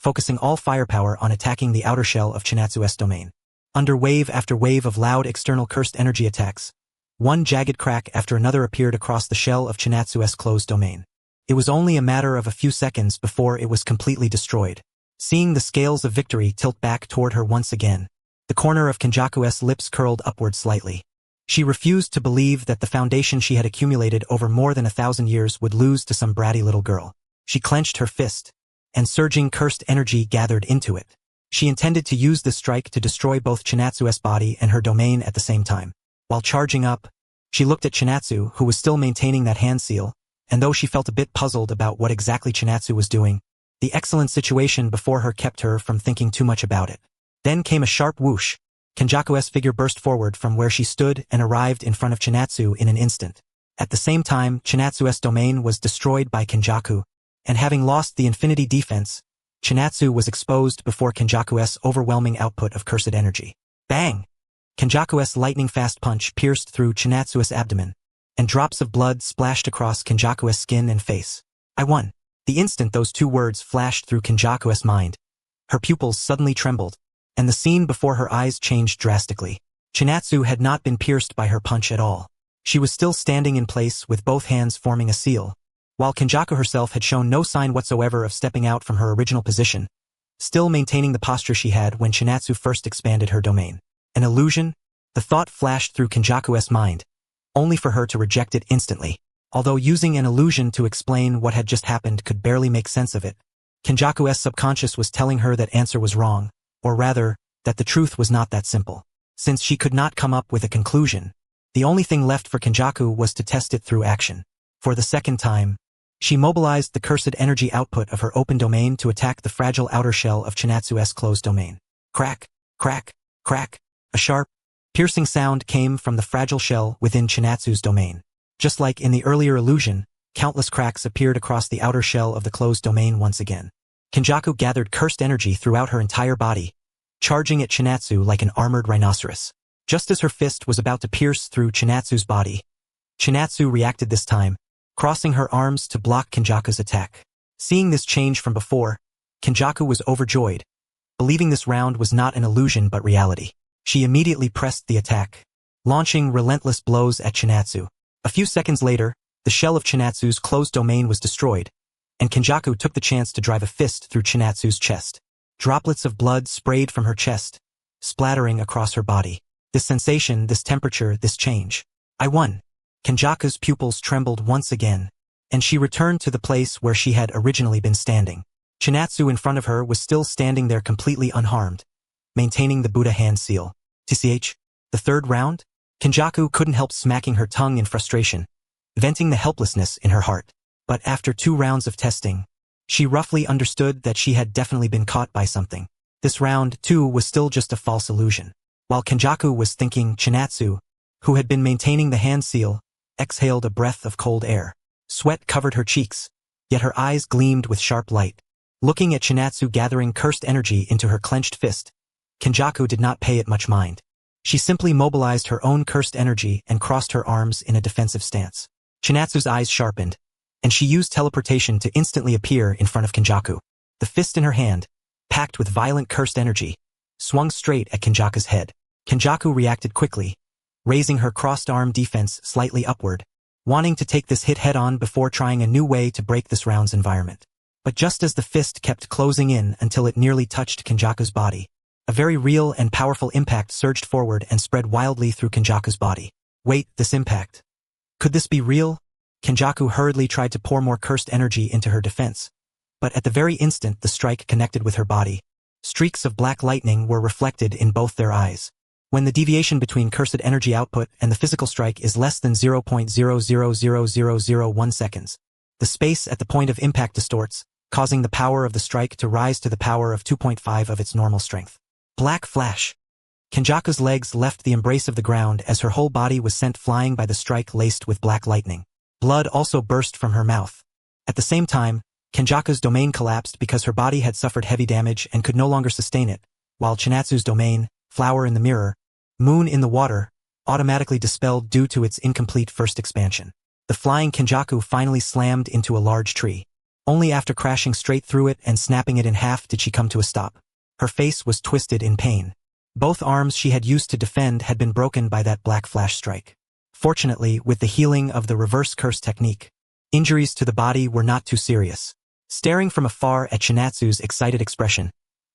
focusing all firepower on attacking the outer shell of Chinatsu's domain. Under wave after wave of loud external cursed energy attacks, one jagged crack after another appeared across the shell of Chinatsu's closed domain. It was only a matter of a few seconds before it was completely destroyed. Seeing the scales of victory tilt back toward her once again, the corner of Kenjaku's lips curled upward slightly. She refused to believe that the foundation she had accumulated over more than 1,000 years would lose to some bratty little girl. She clenched her fist, and surging cursed energy gathered into it. She intended to use this strike to destroy both Chinatsu's body and her domain at the same time. While charging up, she looked at Chinatsu, who was still maintaining that hand seal, and though she felt a bit puzzled about what exactly Chinatsu was doing, the excellent situation before her kept her from thinking too much about it. Then came a sharp whoosh. Kenjaku's figure burst forward from where she stood and arrived in front of Chinatsu in an instant. At the same time, Chinatsu's domain was destroyed by Kenjaku, and having lost the infinity defense, Chinatsu was exposed before Kenjaku's overwhelming output of cursed energy. Bang! Kenjaku's lightning-fast punch pierced through Chinatsu's abdomen, and drops of blood splashed across Kenjaku's skin and face. I won. The instant those two words flashed through Kenjaku's mind, her pupils suddenly trembled, and the scene before her eyes changed drastically. Chinatsu had not been pierced by her punch at all. She was still standing in place with both hands forming a seal, while Kenjaku herself had shown no sign whatsoever of stepping out from her original position, still maintaining the posture she had when Chinatsu first expanded her domain. An illusion? The thought flashed through Kenjaku's mind, only for her to reject it instantly. Although using an illusion to explain what had just happened could barely make sense of it, Kenjaku's subconscious was telling her that answer was wrong, or rather, that the truth was not that simple. Since she could not come up with a conclusion, the only thing left for Kenjaku was to test it through action. For the second time, she mobilized the cursed energy output of her open domain to attack the fragile outer shell of Chinatsu's closed domain. Crack, crack, crack. A sharp, piercing sound came from the fragile shell within Chinatsu's domain. Just like in the earlier illusion, countless cracks appeared across the outer shell of the closed domain once again. Kenjaku gathered cursed energy throughout her entire body, charging at Chinatsu like an armored rhinoceros. Just as her fist was about to pierce through Chinatsu's body, Chinatsu reacted this time, crossing her arms to block Kenjaku's attack. Seeing this change from before, Kenjaku was overjoyed, believing this round was not an illusion but reality. She immediately pressed the attack, launching relentless blows at Chinatsu. A few seconds later, the shell of Chinatsu's closed domain was destroyed, and Kenjaku took the chance to drive a fist through Chinatsu's chest. Droplets of blood sprayed from her chest, splattering across her body. This sensation, this temperature, this change. I won. Kenjaku's pupils trembled once again, and she returned to the place where she had originally been standing. Chinatsu in front of her was still standing there completely unharmed, maintaining the Buddha hand seal. TCH? The third round? Kenjaku couldn't help smacking her tongue in frustration, venting the helplessness in her heart. But after 2 rounds of testing, she roughly understood that she had definitely been caught by something. This round, too, was still just a false illusion. While Kenjaku was thinking, Chinatsu, who had been maintaining the hand seal, exhaled a breath of cold air. Sweat covered her cheeks, yet her eyes gleamed with sharp light. Looking at Chinatsu gathering cursed energy into her clenched fist, Kenjaku did not pay it much mind. She simply mobilized her own cursed energy and crossed her arms in a defensive stance. Chinatsu's eyes sharpened, and she used teleportation to instantly appear in front of Kenjaku. The fist in her hand, packed with violent cursed energy, swung straight at Kenjaku's head. Kenjaku reacted quickly, raising her crossed arm defense slightly upward, wanting to take this hit head-on before trying a new way to break this round's environment. But just as the fist kept closing in until it nearly touched Kenjaku's body, a very real and powerful impact surged forward and spread wildly through Kenjaku's body. Wait, this impact. Could this be real? Kenjaku hurriedly tried to pour more cursed energy into her defense, but at the very instant the strike connected with her body, streaks of black lightning were reflected in both their eyes. When the deviation between cursed energy output and the physical strike is less than 0.000001 seconds, the space at the point of impact distorts, causing the power of the strike to rise to the power of 2.5 of its normal strength. Black flash. Kenjaku's legs left the embrace of the ground as her whole body was sent flying by the strike laced with black lightning. Blood also burst from her mouth. At the same time, Kenjaku's domain collapsed because her body had suffered heavy damage and could no longer sustain it, while Chinatsu's domain, flower in the mirror, moon in the water, automatically dispelled due to its incomplete first expansion. The flying Kenjaku finally slammed into a large tree. Only after crashing straight through it and snapping it in half did she come to a stop. Her face was twisted in pain. Both arms she had used to defend had been broken by that black flash strike. Fortunately, with the healing of the reverse curse technique, injuries to the body were not too serious. Staring from afar at Chinatsu's excited expression,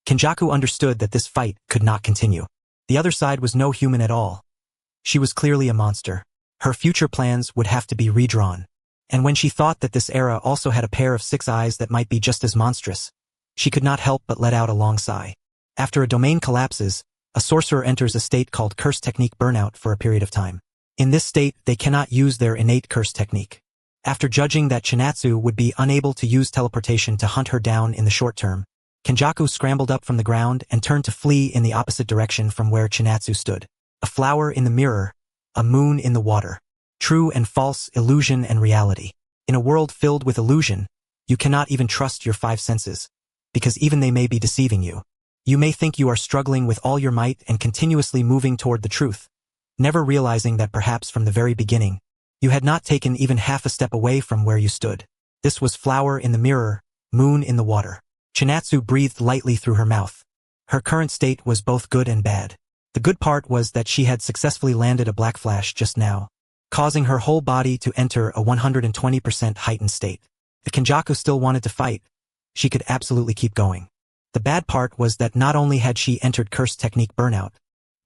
Kenjaku understood that this fight could not continue. The other side was no human at all. She was clearly a monster. Her future plans would have to be redrawn. And when she thought that this era also had a pair of 6 eyes that might be just as monstrous, she could not help but let out a long sigh. After a domain collapses, a sorcerer enters a state called curse technique burnout for a period of time. In this state, they cannot use their innate curse technique. After judging that Chinatsu would be unable to use teleportation to hunt her down in the short term, Kenjaku scrambled up from the ground and turned to flee in the opposite direction from where Chinatsu stood. A flower in the mirror, a moon in the water. True and false, illusion and reality. In a world filled with illusion, you cannot even trust your 5 senses, because even they may be deceiving you. You may think you are struggling with all your might and continuously moving toward the truth, never realizing that perhaps from the very beginning, you had not taken even half a step away from where you stood. This was flower in the mirror, moon in the water. Chinatsu breathed lightly through her mouth. Her current state was both good and bad. The good part was that she had successfully landed a black flash just now, causing her whole body to enter a 120% heightened state. If Kenjaku still wanted to fight, she could absolutely keep going. The bad part was that not only had she entered curse technique burnout,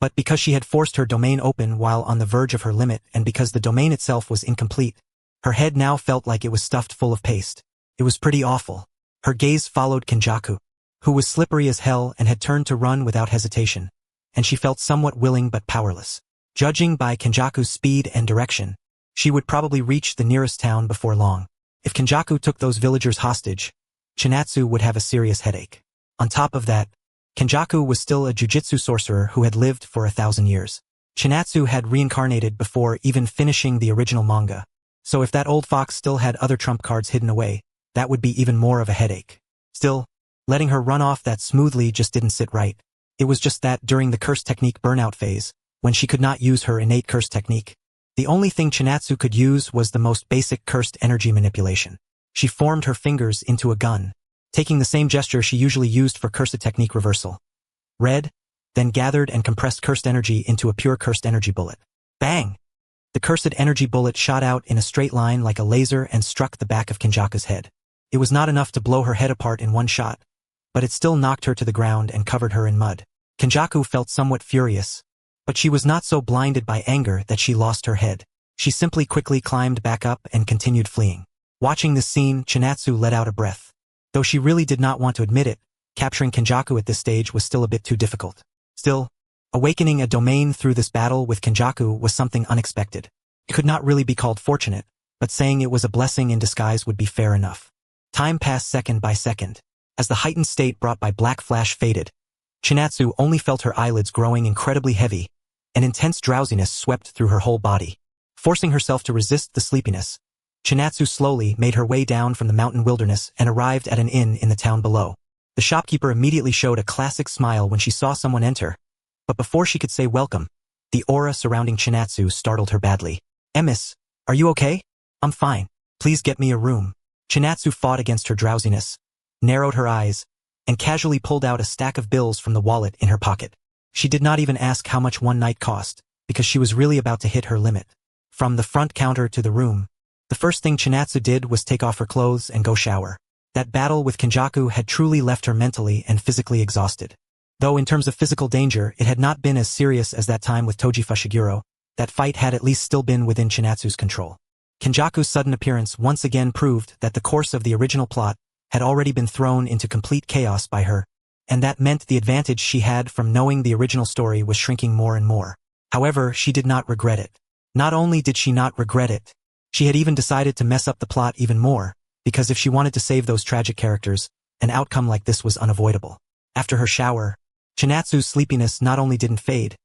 but because she had forced her domain open while on the verge of her limit and because the domain itself was incomplete, her head now felt like it was stuffed full of paste. It was pretty awful. Her gaze followed Kenjaku, who was slippery as hell and had turned to run without hesitation, and she felt somewhat willing but powerless. Judging by Kenjaku's speed and direction, she would probably reach the nearest town before long. If Kenjaku took those villagers hostage, Chinatsu would have a serious headache. On top of that, Kenjaku was still a jujitsu sorcerer who had lived for 1,000 years. Chinatsu had reincarnated before even finishing the original manga, so if that old fox still had other trump cards hidden away, that would be even more of a headache. Still, letting her run off that smoothly just didn't sit right. It was just that during the curse technique burnout phase, when she could not use her innate curse technique, the only thing Chinatsu could use was the most basic cursed energy manipulation. She formed her fingers into a gun, taking the same gesture she usually used for cursed technique reversal. Read, then gathered and compressed cursed energy into a pure cursed energy bullet. Bang! The cursed energy bullet shot out in a straight line like a laser and struck the back of Kenjaku's head. It was not enough to blow her head apart in one shot, but it still knocked her to the ground and covered her in mud. Kenjaku felt somewhat furious, but she was not so blinded by anger that she lost her head. She simply quickly climbed back up and continued fleeing. Watching this scene, Chinatsu let out a breath. Though she really did not want to admit it, capturing Kenjaku at this stage was still a bit too difficult. Still, awakening a domain through this battle with Kenjaku was something unexpected. It could not really be called fortunate, but saying it was a blessing in disguise would be fair enough. Time passed second by second. As the heightened state brought by Black Flash faded, Chinatsu only felt her eyelids growing incredibly heavy, and intense drowsiness swept through her whole body. Forcing herself to resist the sleepiness, Chinatsu slowly made her way down from the mountain wilderness and arrived at an inn in the town below. The shopkeeper immediately showed a classic smile when she saw someone enter, but before she could say welcome, the aura surrounding Chinatsu startled her badly. "Miss, are you okay?" "I'm fine. Please get me a room." Chinatsu fought against her drowsiness, narrowed her eyes, and casually pulled out a stack of bills from the wallet in her pocket. She did not even ask how much one night cost, because she was really about to hit her limit. From the front counter to the room, the first thing Chinatsu did was take off her clothes and go shower. That battle with Kenjaku had truly left her mentally and physically exhausted. Though in terms of physical danger, it had not been as serious as that time with Toji Fushiguro, that fight had at least still been within Chinatsu's control. Kenjaku's sudden appearance once again proved that the course of the original plot had already been thrown into complete chaos by her, and that meant the advantage she had from knowing the original story was shrinking more and more. However, she did not regret it. Not only did she not regret it, she had even decided to mess up the plot even more, because if she wanted to save those tragic characters, an outcome like this was unavoidable. After her shower, Chinatsu's sleepiness not only didn't fade,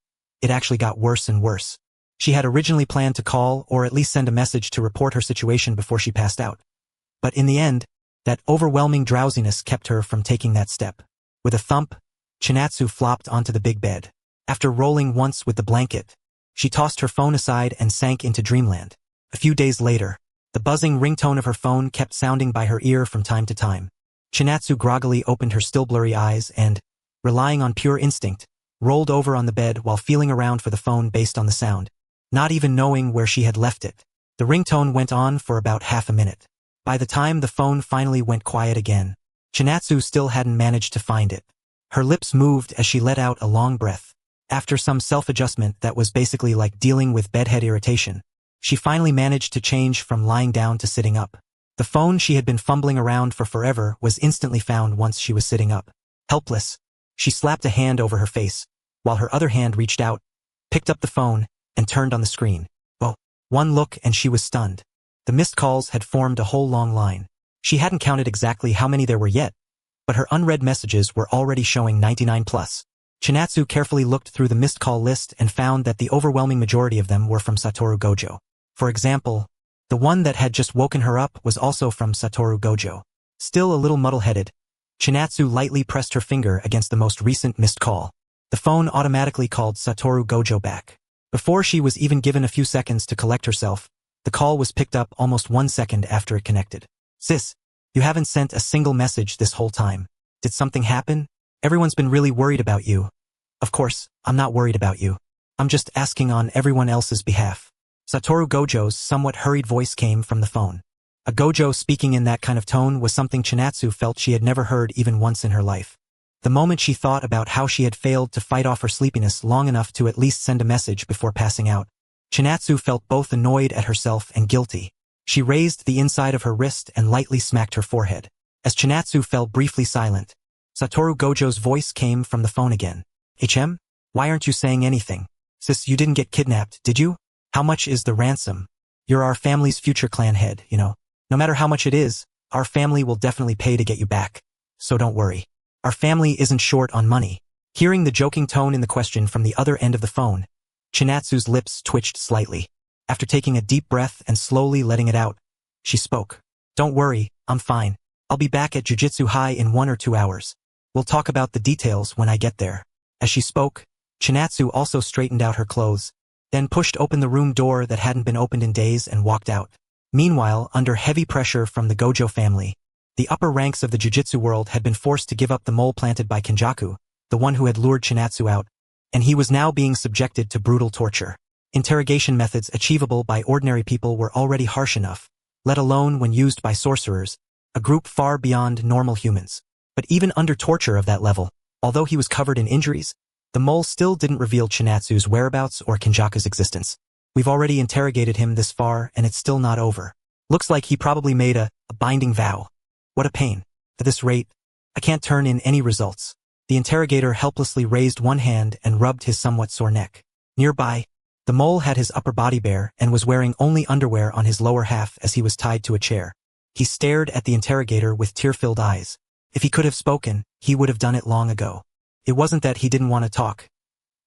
it actually got worse and worse. She had originally planned to call or at least send a message to report her situation before she passed out. But in the end, that overwhelming drowsiness kept her from taking that step. With a thump, Chinatsu flopped onto the big bed. After rolling once with the blanket, she tossed her phone aside and sank into dreamland. A few days later, The buzzing ringtone of her phone kept sounding by her ear from time to time. Chinatsu groggily opened her still blurry eyes and, relying on pure instinct, rolled over on the bed while feeling around for the phone based on the sound, not even knowing where she had left it. The ringtone went on for about half a minute. By the time the phone finally went quiet again, Chinatsu still hadn't managed to find it. Her lips moved as she let out a long breath. After some self-adjustment that was basically like dealing with bedhead irritation, she finally managed to change from lying down to sitting up. The phone she had been fumbling around for forever was instantly found once she was sitting up. Helpless, she slapped a hand over her face, while her other hand reached out, picked up the phone, and turned on the screen. Well, one look and she was stunned. The missed calls had formed a whole long line. She hadn't counted exactly how many there were yet, but her unread messages were already showing 99 plus. Chinatsu carefully looked through the missed call list and found that the overwhelming majority of them were from Satoru Gojo. For example, the one that had just woken her up was also from Satoru Gojo. Still a little muddle-headed, Chinatsu lightly pressed her finger against the most recent missed call. The phone automatically called Satoru Gojo back. Before she was even given a few seconds to collect herself, the call was picked up almost 1 second after it connected. "Sis, you haven't sent a single message this whole time. Did something happen? Everyone's been really worried about you." "Of course, I'm not worried about you. I'm just asking on everyone else's behalf." Satoru Gojo's somewhat hurried voice came from the phone. A Gojo speaking in that kind of tone was something Chinatsu felt she had never heard even once in her life. The moment she thought about how she had failed to fight off her sleepiness long enough to at least send a message before passing out, Chinatsu felt both annoyed at herself and guilty. She raised the inside of her wrist and lightly smacked her forehead. As Chinatsu fell briefly silent, Satoru Gojo's voice came from the phone again. "HM? Why aren't you saying anything? Sis, you didn't get kidnapped, did you? How much is the ransom? You're our family's future clan head, you know. No matter how much it is, our family will definitely pay to get you back. So don't worry. Our family isn't short on money." Hearing the joking tone in the question from the other end of the phone, Chinatsu's lips twitched slightly. After taking a deep breath and slowly letting it out, she spoke. "Don't worry, I'm fine. I'll be back at Jujutsu High in 1 or 2 hours. We'll talk about the details when I get there." As she spoke, Chinatsu also straightened out her clothes, then pushed open the room door that hadn't been opened in days and walked out. Meanwhile, under heavy pressure from the Gojo family, the upper ranks of the Jujutsu world had been forced to give up the mole planted by Kenjaku, the one who had lured Chinatsu out, and he was now being subjected to brutal torture. Interrogation methods achievable by ordinary people were already harsh enough, let alone when used by sorcerers, a group far beyond normal humans. But even under torture of that level, although he was covered in injuries, the mole still didn't reveal Chinatsu's whereabouts or Kenjaku's existence. "We've already interrogated him this far and it's still not over. Looks like he probably made a binding vow. What a pain. At this rate, I can't turn in any results." The interrogator helplessly raised one hand and rubbed his somewhat sore neck. Nearby, the mole had his upper body bare and was wearing only underwear on his lower half as he was tied to a chair. He stared at the interrogator with tear-filled eyes. If he could have spoken, he would have done it long ago. It wasn't that he didn't want to talk.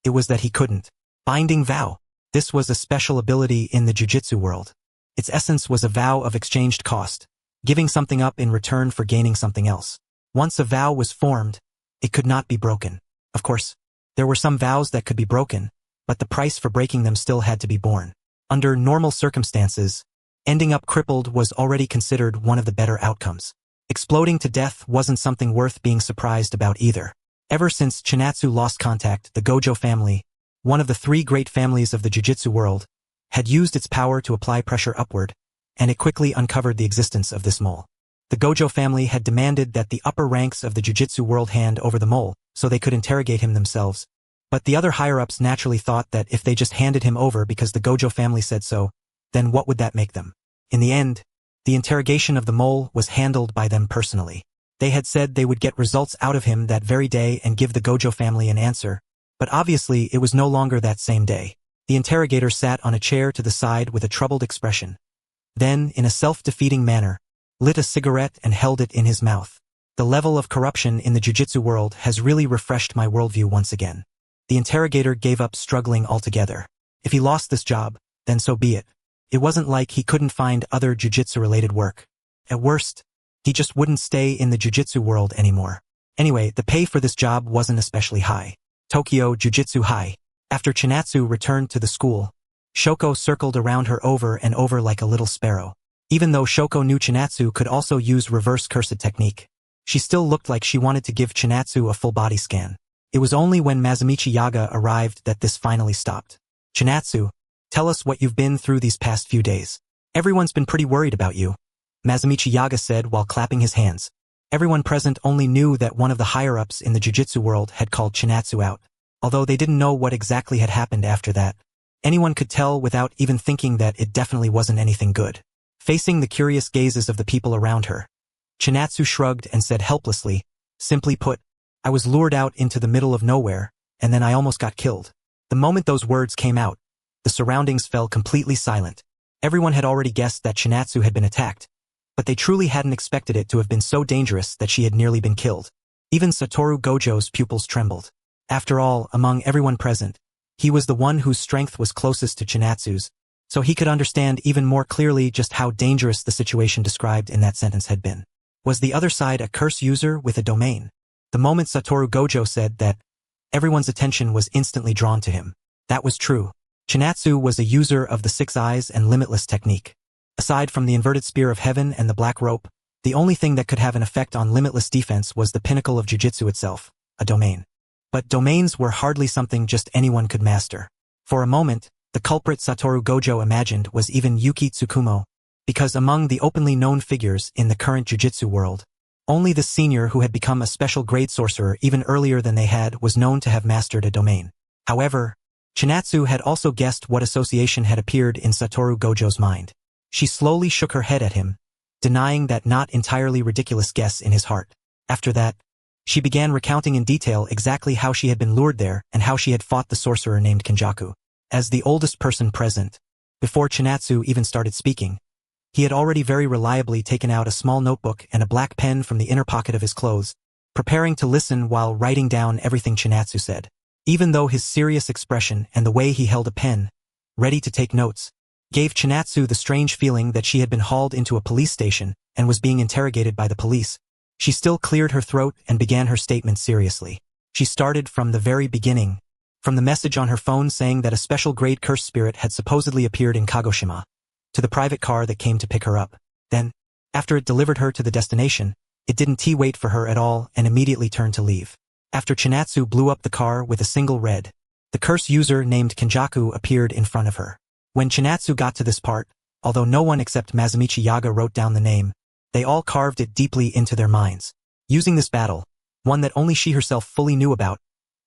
It was that he couldn't. Binding vow. This was a special ability in the Jujutsu world. Its essence was a vow of exchanged cost, giving something up in return for gaining something else. Once a vow was formed, it could not be broken. Of course, there were some vows that could be broken, but the price for breaking them still had to be borne. Under normal circumstances, ending up crippled was already considered one of the better outcomes. Exploding to death wasn't something worth being surprised about either. Ever since Chinatsu lost contact, the Gojo family, one of the 3 great families of the Jujutsu world, had used its power to apply pressure upward, and it quickly uncovered the existence of this mole. The Gojo family had demanded that the upper ranks of the Jujutsu world hand over the mole so they could interrogate him themselves, but the other higher-ups naturally thought that if they just handed him over because the Gojo family said so, then what would that make them? In the end, the interrogation of the mole was handled by them personally. They had said they would get results out of him that very day and give the Gojo family an answer, but obviously it was no longer that same day. The interrogator sat on a chair to the side with a troubled expression. Then, in a self-defeating manner, lit a cigarette and held it in his mouth. The level of corruption in the Jujutsu world has really refreshed my worldview once again. The interrogator gave up struggling altogether. If he lost this job, then so be it. It wasn't like he couldn't find other Jujutsu-related work. At worst, he just wouldn't stay in the Jujutsu world anymore. Anyway, the pay for this job wasn't especially high. Tokyo Jujutsu High. After Chinatsu returned to the school, Shoko circled around her over and over like a little sparrow. Even though Shoko knew Chinatsu could also use reverse cursed technique, she still looked like she wanted to give Chinatsu a full body scan. It was only when Masamichi Yaga arrived that this finally stopped. Chinatsu, tell us what you've been through these past few days. Everyone's been pretty worried about you, Masamichi Yaga said while clapping his hands. Everyone present only knew that one of the higher-ups in the jiu-jitsu world had called Chinatsu out, although they didn't know what exactly had happened after that. Anyone could tell without even thinking that it definitely wasn't anything good. Facing the curious gazes of the people around her, Chinatsu shrugged and said helplessly, simply put, I was lured out into the middle of nowhere, and then I almost got killed. The moment those words came out, the surroundings fell completely silent. Everyone had already guessed that Chinatsu had been attacked, but they truly hadn't expected it to have been so dangerous that she had nearly been killed. Even Satoru Gojo's pupils trembled. After all, among everyone present, he was the one whose strength was closest to Chinatsu's, so he could understand even more clearly just how dangerous the situation described in that sentence had been. Was the other side a curse user with a domain? The moment Satoru Gojo said that, everyone's attention was instantly drawn to him. That was true. Chinatsu was a user of the Six Eyes and Limitless technique. Aside from the inverted spear of heaven and the black rope, the only thing that could have an effect on limitless defense was the pinnacle of jiu-jitsu itself, a domain. But domains were hardly something just anyone could master. For a moment, the culprit Satoru Gojo imagined was even Yuki Tsukumo, because among the openly known figures in the current jiu-jitsu world, only the senior who had become a special grade sorcerer even earlier than they had was known to have mastered a domain. However, Chinatsu had also guessed what association had appeared in Satoru Gojo's mind. She slowly shook her head at him, denying that not entirely ridiculous guess in his heart. After that, she began recounting in detail exactly how she had been lured there and how she had fought the sorcerer named Kenjaku. As the oldest person present, before Chinatsu even started speaking, he had already very reliably taken out a small notebook and a black pen from the inner pocket of his clothes, preparing to listen while writing down everything Chinatsu said. Even though his serious expression and the way he held a pen, ready to take notes, gave Chinatsu the strange feeling that she had been hauled into a police station and was being interrogated by the police, she still cleared her throat and began her statement seriously. She started from the very beginning, from the message on her phone saying that a special grade curse spirit had supposedly appeared in Kagoshima, to the private car that came to pick her up. Then, after it delivered her to the destination, it didn't wait for her at all and immediately turned to leave. After Chinatsu blew up the car with a single red, the curse user named Kenjaku appeared in front of her. When Chinatsu got to this part, although no one except Masamichi Yaga wrote down the name, they all carved it deeply into their minds. Using this battle, one that only she herself fully knew about,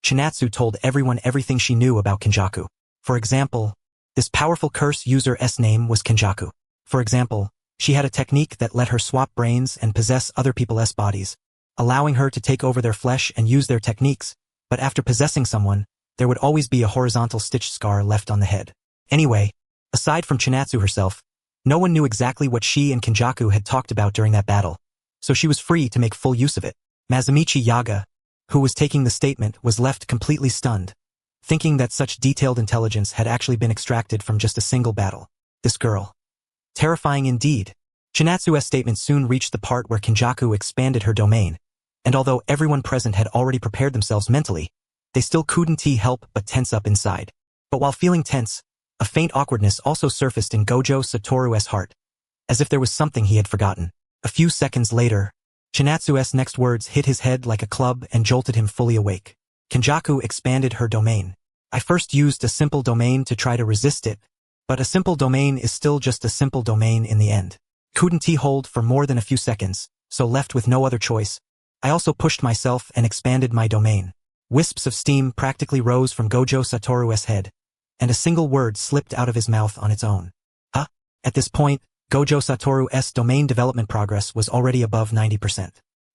Chinatsu told everyone everything she knew about Kenjaku. For example, this powerful curse user's name was Kenjaku. For example, she had a technique that let her swap brains and possess other people's bodies, allowing her to take over their flesh and use their techniques, but after possessing someone, there would always be a horizontal stitch scar left on the head. Anyway, aside from Chinatsu herself, no one knew exactly what she and Kenjaku had talked about during that battle, so she was free to make full use of it. Masamichi Yaga, who was taking the statement, was left completely stunned, thinking that such detailed intelligence had actually been extracted from just a single battle. This girl. Terrifying indeed. Chinatsu's statement soon reached the part where Kenjaku expanded her domain, and although everyone present had already prepared themselves mentally, they still couldn't help but tense up inside. But while feeling tense, a faint awkwardness also surfaced in Gojo Satoru's heart, as if there was something he had forgotten. A few seconds later, Chinatsu's next words hit his head like a club and jolted him fully awake. Kenjaku expanded her domain. I first used a simple domain to try to resist it, but a simple domain is still just a simple domain in the end. Couldn't hold for more than a few seconds, so left with no other choice, I also pushed myself and expanded my domain. Wisps of steam practically rose from Gojo Satoru's head, and a single word slipped out of his mouth on its own. Huh? At this point, Gojo Satoru's domain development progress was already above 90%.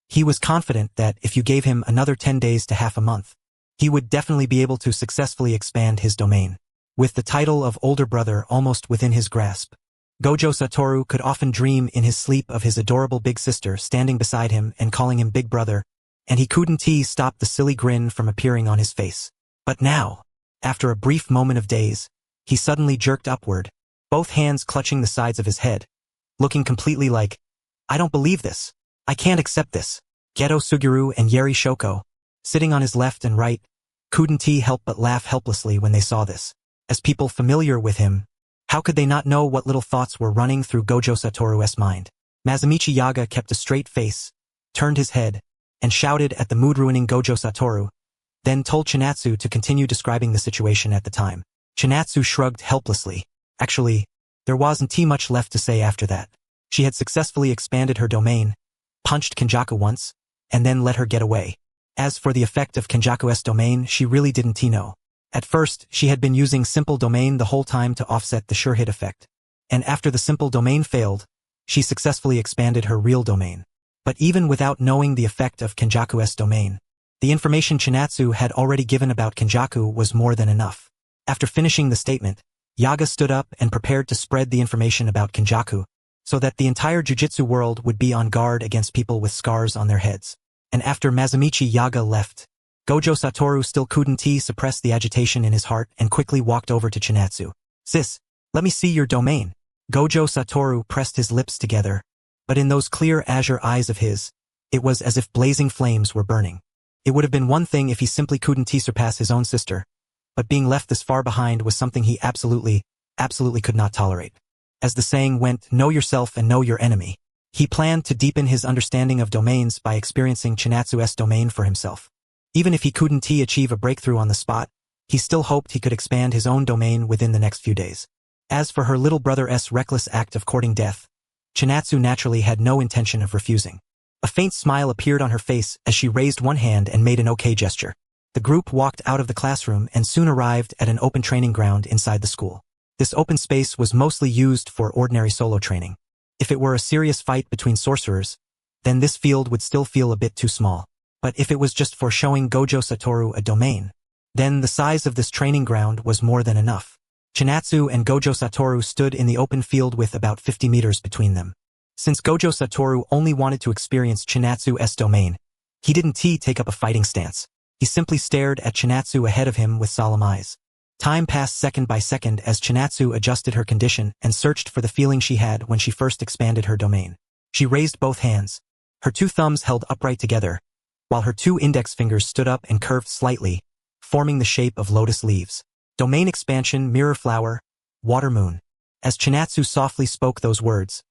He was confident that if you gave him another 10 days to half a month, he would definitely be able to successfully expand his domain. With the title of older brother almost within his grasp, Gojo Satoru could often dream in his sleep of his adorable big sister standing beside him and calling him big brother, and he couldn't stop the silly grin from appearing on his face. But now, after a brief moment of daze, he suddenly jerked upward, both hands clutching the sides of his head, looking completely like, I don't believe this. I can't accept this. Geto Suguru and Yeri Shoko, sitting on his left and right, couldn't help but laugh helplessly when they saw this. As people familiar with him, How could they not know what little thoughts were running through Gojo Satoru's mind? Masamichi Yaga kept a straight face, turned his head, and shouted at the mood-ruining Gojo Satoru, then told Chinatsu to continue describing the situation at the time. Chinatsu shrugged helplessly. Actually, there wasn't much left to say after that. She had successfully expanded her domain, punched Kenjaku once, and then let her get away. As for the effect of Kenjaku's domain, she really didn't know. At first, she had been using simple domain the whole time to offset the sure hit effect. And after the simple domain failed, she successfully expanded her real domain. But even without knowing the effect of Kenjaku's domain, the information Chinatsu had already given about Kenjaku was more than enough. After finishing the statement, Yaga stood up and prepared to spread the information about Kenjaku, so that the entire jujitsu world would be on guard against people with scars on their heads. And after Masamichi Yaga left, Gojo Satoru still couldn't suppress the agitation in his heart and quickly walked over to Chinatsu. "Sis, let me see your domain." Gojo Satoru pressed his lips together, but in those clear azure eyes of his, it was as if blazing flames were burning. It would have been one thing if he simply couldn't surpass his own sister, but being left this far behind was something he absolutely could not tolerate. As the saying went, know yourself and know your enemy. He planned to deepen his understanding of domains by experiencing Chinatsu's domain for himself. Even if he couldn't achieve a breakthrough on the spot, he still hoped he could expand his own domain within the next few days. As for her little brother's reckless act of courting death, Chinatsu naturally had no intention of refusing. A faint smile appeared on her face as she raised one hand and made an okay gesture. The group walked out of the classroom and soon arrived at an open training ground inside the school. This open space was mostly used for ordinary solo training. If it were a serious fight between sorcerers, then this field would still feel a bit too small. But if it was just for showing Gojo Satoru a domain, then the size of this training ground was more than enough. Chinatsu and Gojo Satoru stood in the open field with about 50 meters between them. Since Gojo Satoru only wanted to experience Chinatsu's domain, he didn't take up a fighting stance. He simply stared at Chinatsu ahead of him with solemn eyes. Time passed second by second as Chinatsu adjusted her condition and searched for the feeling she had when she first expanded her domain. She raised both hands, her two thumbs held upright together, while her two index fingers stood up and curved slightly, forming the shape of lotus leaves. Domain expansion, mirror flower, water moon. As Chinatsu softly spoke those words,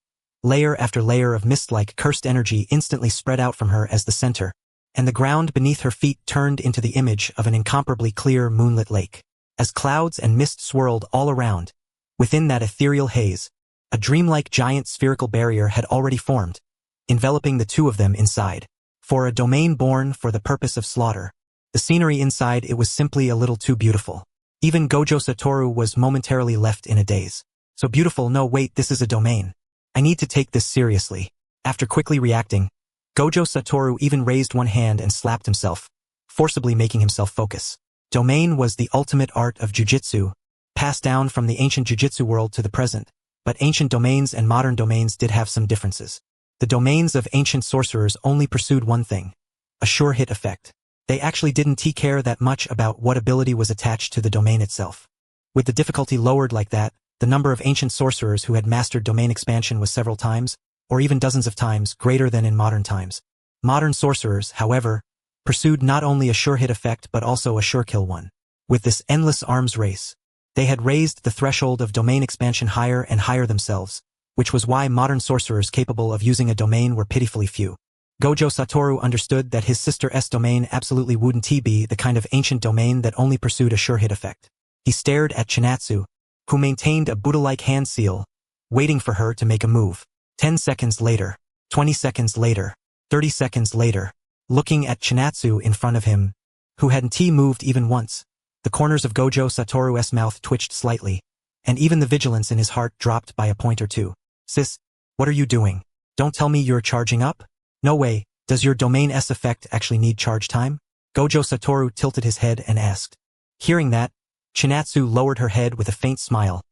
layer after layer of mist-like cursed energy instantly spread out from her as the center, and the ground beneath her feet turned into the image of an incomparably clear moonlit lake. As clouds and mist swirled all around, within that ethereal haze, a dreamlike giant spherical barrier had already formed, enveloping the two of them inside. For a domain born for the purpose of slaughter, the scenery inside it was simply a little too beautiful. Even Gojo Satoru was momentarily left in a daze. So beautiful, no wait, this is a domain. I need to take this seriously. After quickly reacting, Gojo Satoru even raised one hand and slapped himself, forcibly making himself focus. Domain was the ultimate art of jujitsu, passed down from the ancient jujitsu world to the present, but ancient domains and modern domains did have some differences. The domains of ancient sorcerers only pursued one thing, a sure hit effect. They actually didn't care that much about what ability was attached to the domain itself. With the difficulty lowered like that, the number of ancient sorcerers who had mastered domain expansion was several times, or even dozens of times, greater than in modern times. Modern sorcerers, however, pursued not only a sure hit effect but also a sure kill one. With this endless arms race, they had raised the threshold of domain expansion higher and higher themselves, which was why modern sorcerers capable of using a domain were pitifully few. Gojo Satoru understood that his sister's domain absolutely wouldn't be the kind of ancient domain that only pursued a sure hit effect. He stared at Chinatsu, who maintained a Buddha-like hand seal, waiting for her to make a move. 10 seconds later, 20 seconds later, 30 seconds later, looking at Chinatsu in front of him, who hadn't moved even once, the corners of Gojo Satoru's mouth twitched slightly, and even the vigilance in his heart dropped by a point or two. Sis, what are you doing? Don't tell me you're charging up? No way, does your domain-S effect actually need charge time? Gojo Satoru tilted his head and asked. Hearing that, Chinatsu lowered her head with a faint smile,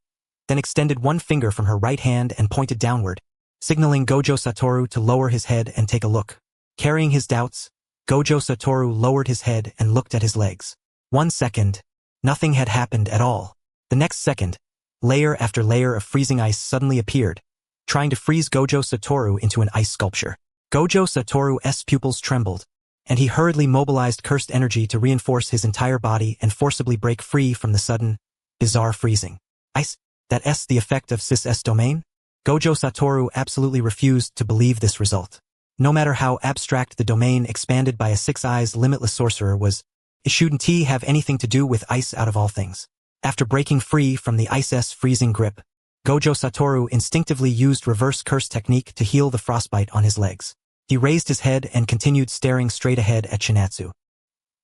then extended one finger from her right hand and pointed downward, signaling Gojo Satoru to lower his head and take a look. Carrying his doubts, Gojo Satoru lowered his head and looked at his legs. 1 second, nothing had happened at all. The next second, layer after layer of freezing ice suddenly appeared, trying to freeze Gojo Satoru into an ice sculpture. Gojo Satoru's pupils trembled, and he hurriedly mobilized cursed energy to reinforce his entire body and forcibly break free from the sudden, bizarre freezing. Ice? That's the effect of cis-S domain? Gojo Satoru absolutely refused to believe this result. No matter how abstract the domain expanded by a six-eyes limitless sorcerer was, it shouldn't have anything to do with ice out of all things. After breaking free from the ice's freezing grip, Gojo Satoru instinctively used reverse curse technique to heal the frostbite on his legs. He raised his head and continued staring straight ahead at Chinatsu.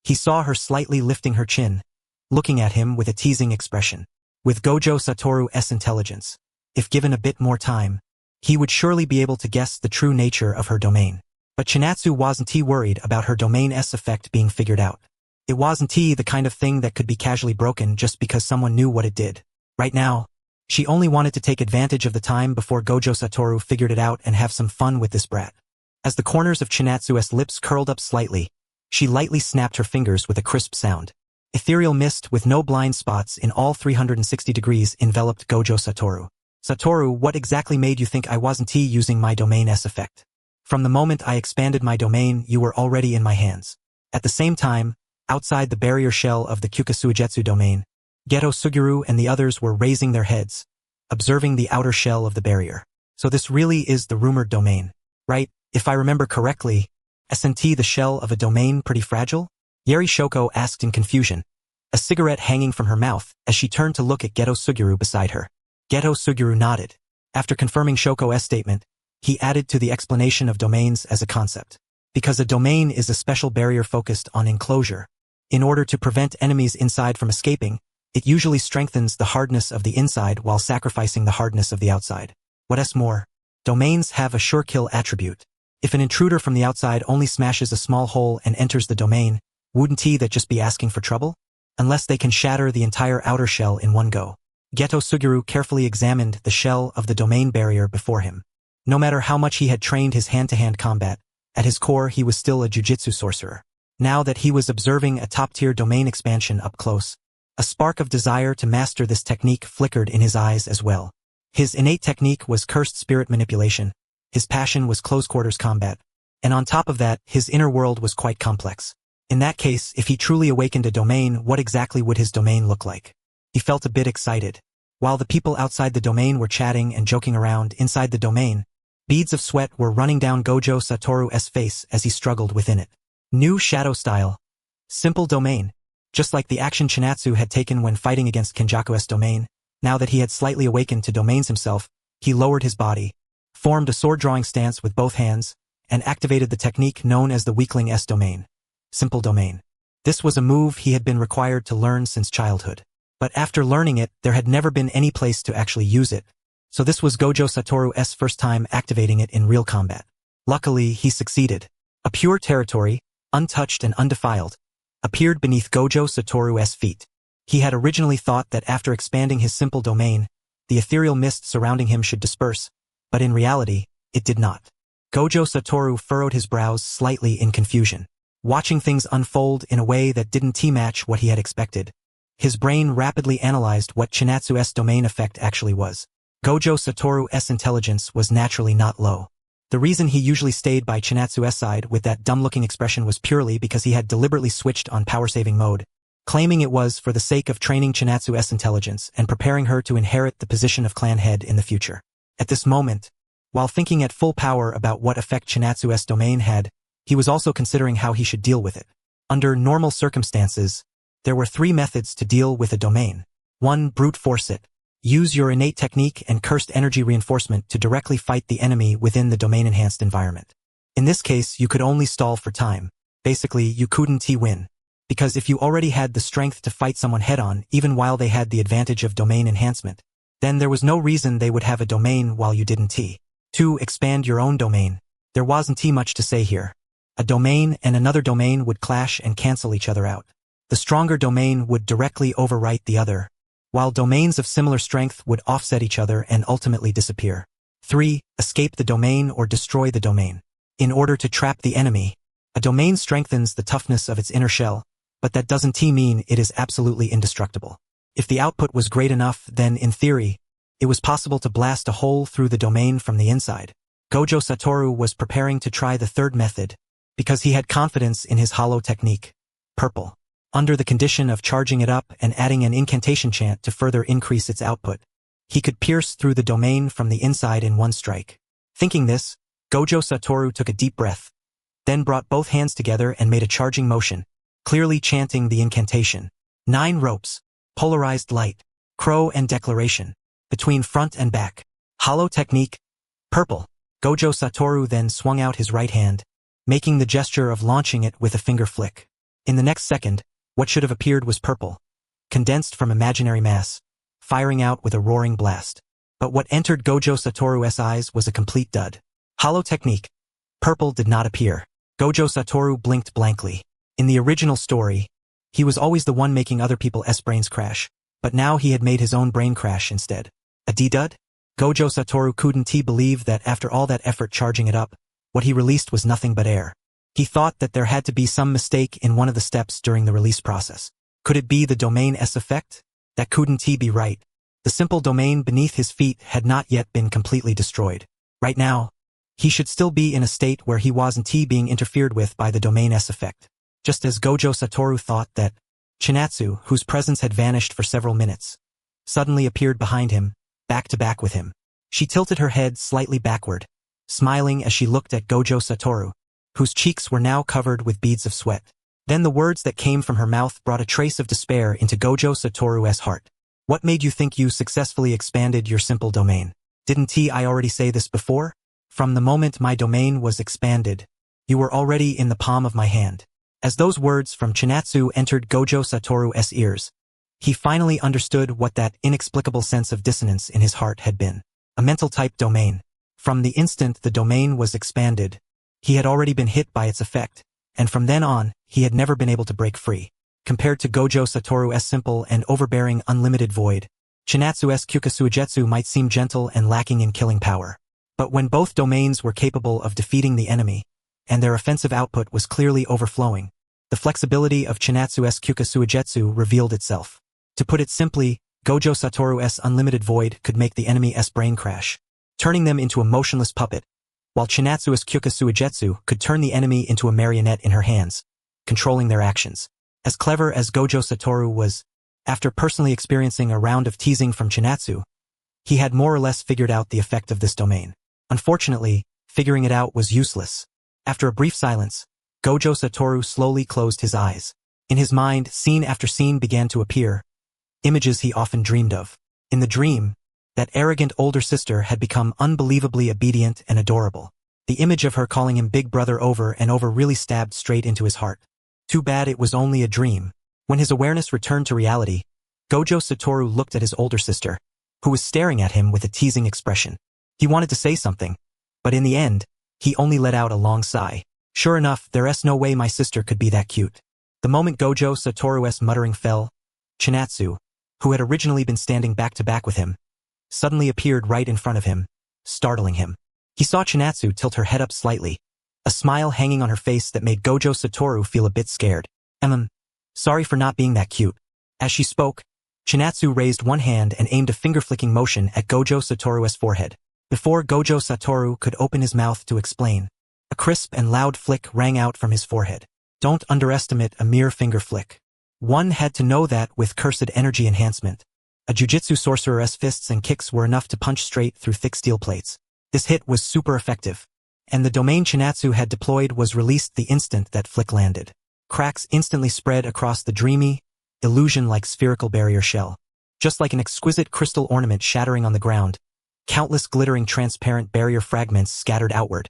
He saw her slightly lifting her chin, looking at him with a teasing expression. With Gojo Satoru's intelligence, if given a bit more time, he would surely be able to guess the true nature of her domain. But Chinatsu wasn't worried about her domain's effect being figured out. It wasn't the kind of thing that could be casually broken just because someone knew what it did. Right now, she only wanted to take advantage of the time before Gojo Satoru figured it out and have some fun with this brat. As the corners of Chinatsu's lips curled up slightly, she lightly snapped her fingers with a crisp sound. Ethereal mist with no blind spots in all 360 degrees enveloped Gojo Satoru. Satoru, what exactly made you think I wasn't using my domain's effect? From the moment I expanded my domain, you were already in my hands. At the same time, outside the barrier shell of the Kyukasuijetsu domain, Geto Suguru and the others were raising their heads, observing the outer shell of the barrier. So this really is the rumored domain, right? If I remember correctly, isn't the shell of a domain pretty fragile? Yeri Shoko asked in confusion, a cigarette hanging from her mouth as she turned to look at Geto Suguru beside her. Geto Suguru nodded. After confirming Shoko's statement, he added to the explanation of domains as a concept. Because a domain is a special barrier focused on enclosure. In order to prevent enemies inside from escaping, it usually strengthens the hardness of the inside while sacrificing the hardness of the outside. What's more, domains have a sure kill attribute. If an intruder from the outside only smashes a small hole and enters the domain, wouldn't that just be asking for trouble? Unless they can shatter the entire outer shell in one go. Geto Suguru carefully examined the shell of the domain barrier before him. No matter how much he had trained his hand-to-hand combat, at his core he was still a jujitsu sorcerer. Now that he was observing a top-tier domain expansion up close, a spark of desire to master this technique flickered in his eyes as well. His innate technique was cursed spirit manipulation, his passion was close-quarters combat, and on top of that, his inner world was quite complex. In that case, if he truly awakened a domain, what exactly would his domain look like? He felt a bit excited. While the people outside the domain were chatting and joking around inside the domain, beads of sweat were running down Gojo Satoru's face as he struggled within it. New shadow style. Simple domain. Just like the action Chinatsu had taken when fighting against Kenjaku's domain, now that he had slightly awakened to domains himself, he lowered his body, formed a sword-drawing stance with both hands, and activated the technique known as the Weakling's domain. Simple domain. This was a move he had been required to learn since childhood. But after learning it, there had never been any place to actually use it. So this was Gojo Satoru's first time activating it in real combat. Luckily, he succeeded. A pure territory, untouched and undefiled, appeared beneath Gojo Satoru's feet. He had originally thought that after expanding his simple domain, the ethereal mist surrounding him should disperse, but in reality, it did not. Gojo Satoru furrowed his brows slightly in confusion, watching things unfold in a way that didn't match what he had expected. His brain rapidly analyzed what Chinatsu's domain effect actually was. Gojo Satoru's intelligence was naturally not low. The reason he usually stayed by Chinatsu's side with that dumb-looking expression was purely because he had deliberately switched on power-saving mode, claiming it was for the sake of training Chinatsu's intelligence and preparing her to inherit the position of clan head in the future. At this moment, while thinking at full power about what effect Chinatsu's domain had, he was also considering how he should deal with it. Under normal circumstances, there were 3 methods to deal with a domain. 1. Brute force it. Use your innate technique and cursed energy reinforcement to directly fight the enemy within the domain-enhanced environment. In this case, you could only stall for time. Basically, you couldn't win. Because if you already had the strength to fight someone head-on, even while they had the advantage of domain enhancement, then there was no reason they would have a domain while you didn't. 2. Expand your own domain. There wasn't much to say here. A domain and another domain would clash and cancel each other out. The stronger domain would directly overwrite the other, while domains of similar strength would offset each other and ultimately disappear. 3. Escape the domain or destroy the domain. In order to trap the enemy, a domain strengthens the toughness of its inner shell, but that doesn't mean it is absolutely indestructible. If the output was great enough, then, in theory, it was possible to blast a hole through the domain from the inside. Gojo Satoru was preparing to try the 3rd method, because he had confidence in his hollow technique. Purple. Under the condition of charging it up and adding an incantation chant to further increase its output. He could pierce through the domain from the inside in one strike. Thinking this, Gojo Satoru took a deep breath, then brought both hands together and made a charging motion, clearly chanting the incantation. 9 ropes, polarized light, crow and declaration, between front and back, hollow technique, purple. Gojo Satoru then swung out his right hand, making the gesture of launching it with a finger flick. In the next second, what should have appeared was purple, condensed from imaginary mass, firing out with a roaring blast. But what entered Gojo Satoru's eyes was a complete dud. Hollow technique. Purple did not appear. Gojo Satoru blinked blankly. In the original story, he was always the one making other people's brains crash, but now he had made his own brain crash instead. A D-dud? Gojo Satoru couldn't believe that after all that effort charging it up, what he released was nothing but air. He thought that there had to be some mistake in one of the steps during the release process. Could it be the domain S effect? That couldn't be right. The simple domain beneath his feet had not yet been completely destroyed. Right now, he should still be in a state where he wasn't being interfered with by the domain S effect. Just as Gojo Satoru thought that, Chinatsu, whose presence had vanished for several minutes, suddenly appeared behind him, back to back with him. She tilted her head slightly backward, smiling as she looked at Gojo Satoru, whose cheeks were now covered with beads of sweat. Then the words that came from her mouth brought a trace of despair into Gojo Satoru's heart. What made you think you successfully expanded your simple domain? Didn't I already say this before? From the moment my domain was expanded, you were already in the palm of my hand. As those words from Chinatsu entered Gojo Satoru's ears, he finally understood what that inexplicable sense of dissonance in his heart had been. A mental-type domain. From the instant the domain was expanded, he had already been hit by its effect, and from then on, he had never been able to break free. Compared to Gojo Satoru's simple and overbearing unlimited void, Chinatsu's Kyukasuijetsu might seem gentle and lacking in killing power. But when both domains were capable of defeating the enemy, and their offensive output was clearly overflowing, the flexibility of Chinatsu's Kyukasuijetsu revealed itself. To put it simply, Gojo Satoru's unlimited void could make the enemy's brain crash, turning them into a motionless puppet, while Chinatsu's Kyukasuijetsu could turn the enemy into a marionette in her hands, controlling their actions. As clever as Gojo Satoru was, after personally experiencing a round of teasing from Chinatsu, he had more or less figured out the effect of this domain. Unfortunately, figuring it out was useless. After a brief silence, Gojo Satoru slowly closed his eyes. In his mind, scene after scene began to appear, images he often dreamed of. In the dream, that arrogant older sister had become unbelievably obedient and adorable. The image of her calling him big brother over and over really stabbed straight into his heart. Too bad it was only a dream. When his awareness returned to reality, Gojo Satoru looked at his older sister, who was staring at him with a teasing expression. He wanted to say something, but in the end, he only let out a long sigh. Sure enough, there's no way my sister could be that cute. The moment Gojo Satoru's muttering fell, Chinatsu, who had originally been standing back to back with him, suddenly appeared right in front of him, startling him. He saw Chinatsu tilt her head up slightly, a smile hanging on her face that made Gojo Satoru feel a bit scared. Sorry for not being that cute. As she spoke, Chinatsu raised one hand and aimed a finger-flicking motion at Gojo Satoru's forehead. Before Gojo Satoru could open his mouth to explain, a crisp and loud flick rang out from his forehead. Don't underestimate a mere finger flick. One had to know that with cursed energy enhancement, a jujitsu sorcerer's fists and kicks were enough to punch straight through thick steel plates. This hit was super effective, and the domain Chinatsu had deployed was released the instant that flick landed. Cracks instantly spread across the dreamy, illusion-like spherical barrier shell. Just like an exquisite crystal ornament shattering on the ground, countless glittering transparent barrier fragments scattered outward,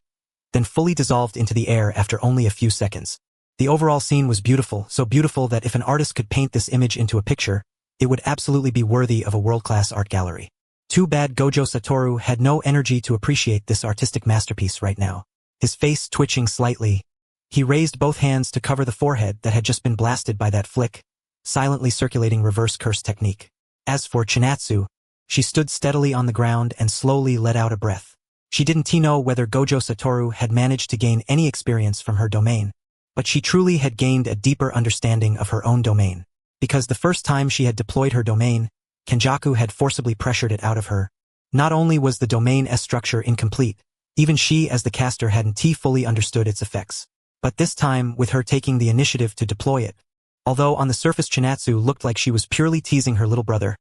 then fully dissolved into the air after only a few seconds. The overall scene was beautiful, so beautiful that if an artist could paint this image into a picture, it would absolutely be worthy of a world-class art gallery. Too bad Gojo Satoru had no energy to appreciate this artistic masterpiece right now. His face twitching slightly, he raised both hands to cover the forehead that had just been blasted by that flick, silently circulating reverse curse technique. As for Chinatsu, she stood steadily on the ground and slowly let out a breath. She didn't know whether Gojo Satoru had managed to gain any experience from her domain, but she truly had gained a deeper understanding of her own domain. Because the first time she had deployed her domain, Kenjaku had forcibly pressured it out of her. Not only was the domain S structure incomplete, even she as the caster hadn't fully understood its effects. But this time, with her taking the initiative to deploy it, although on the surface Chinatsu looked like she was purely teasing her little brother,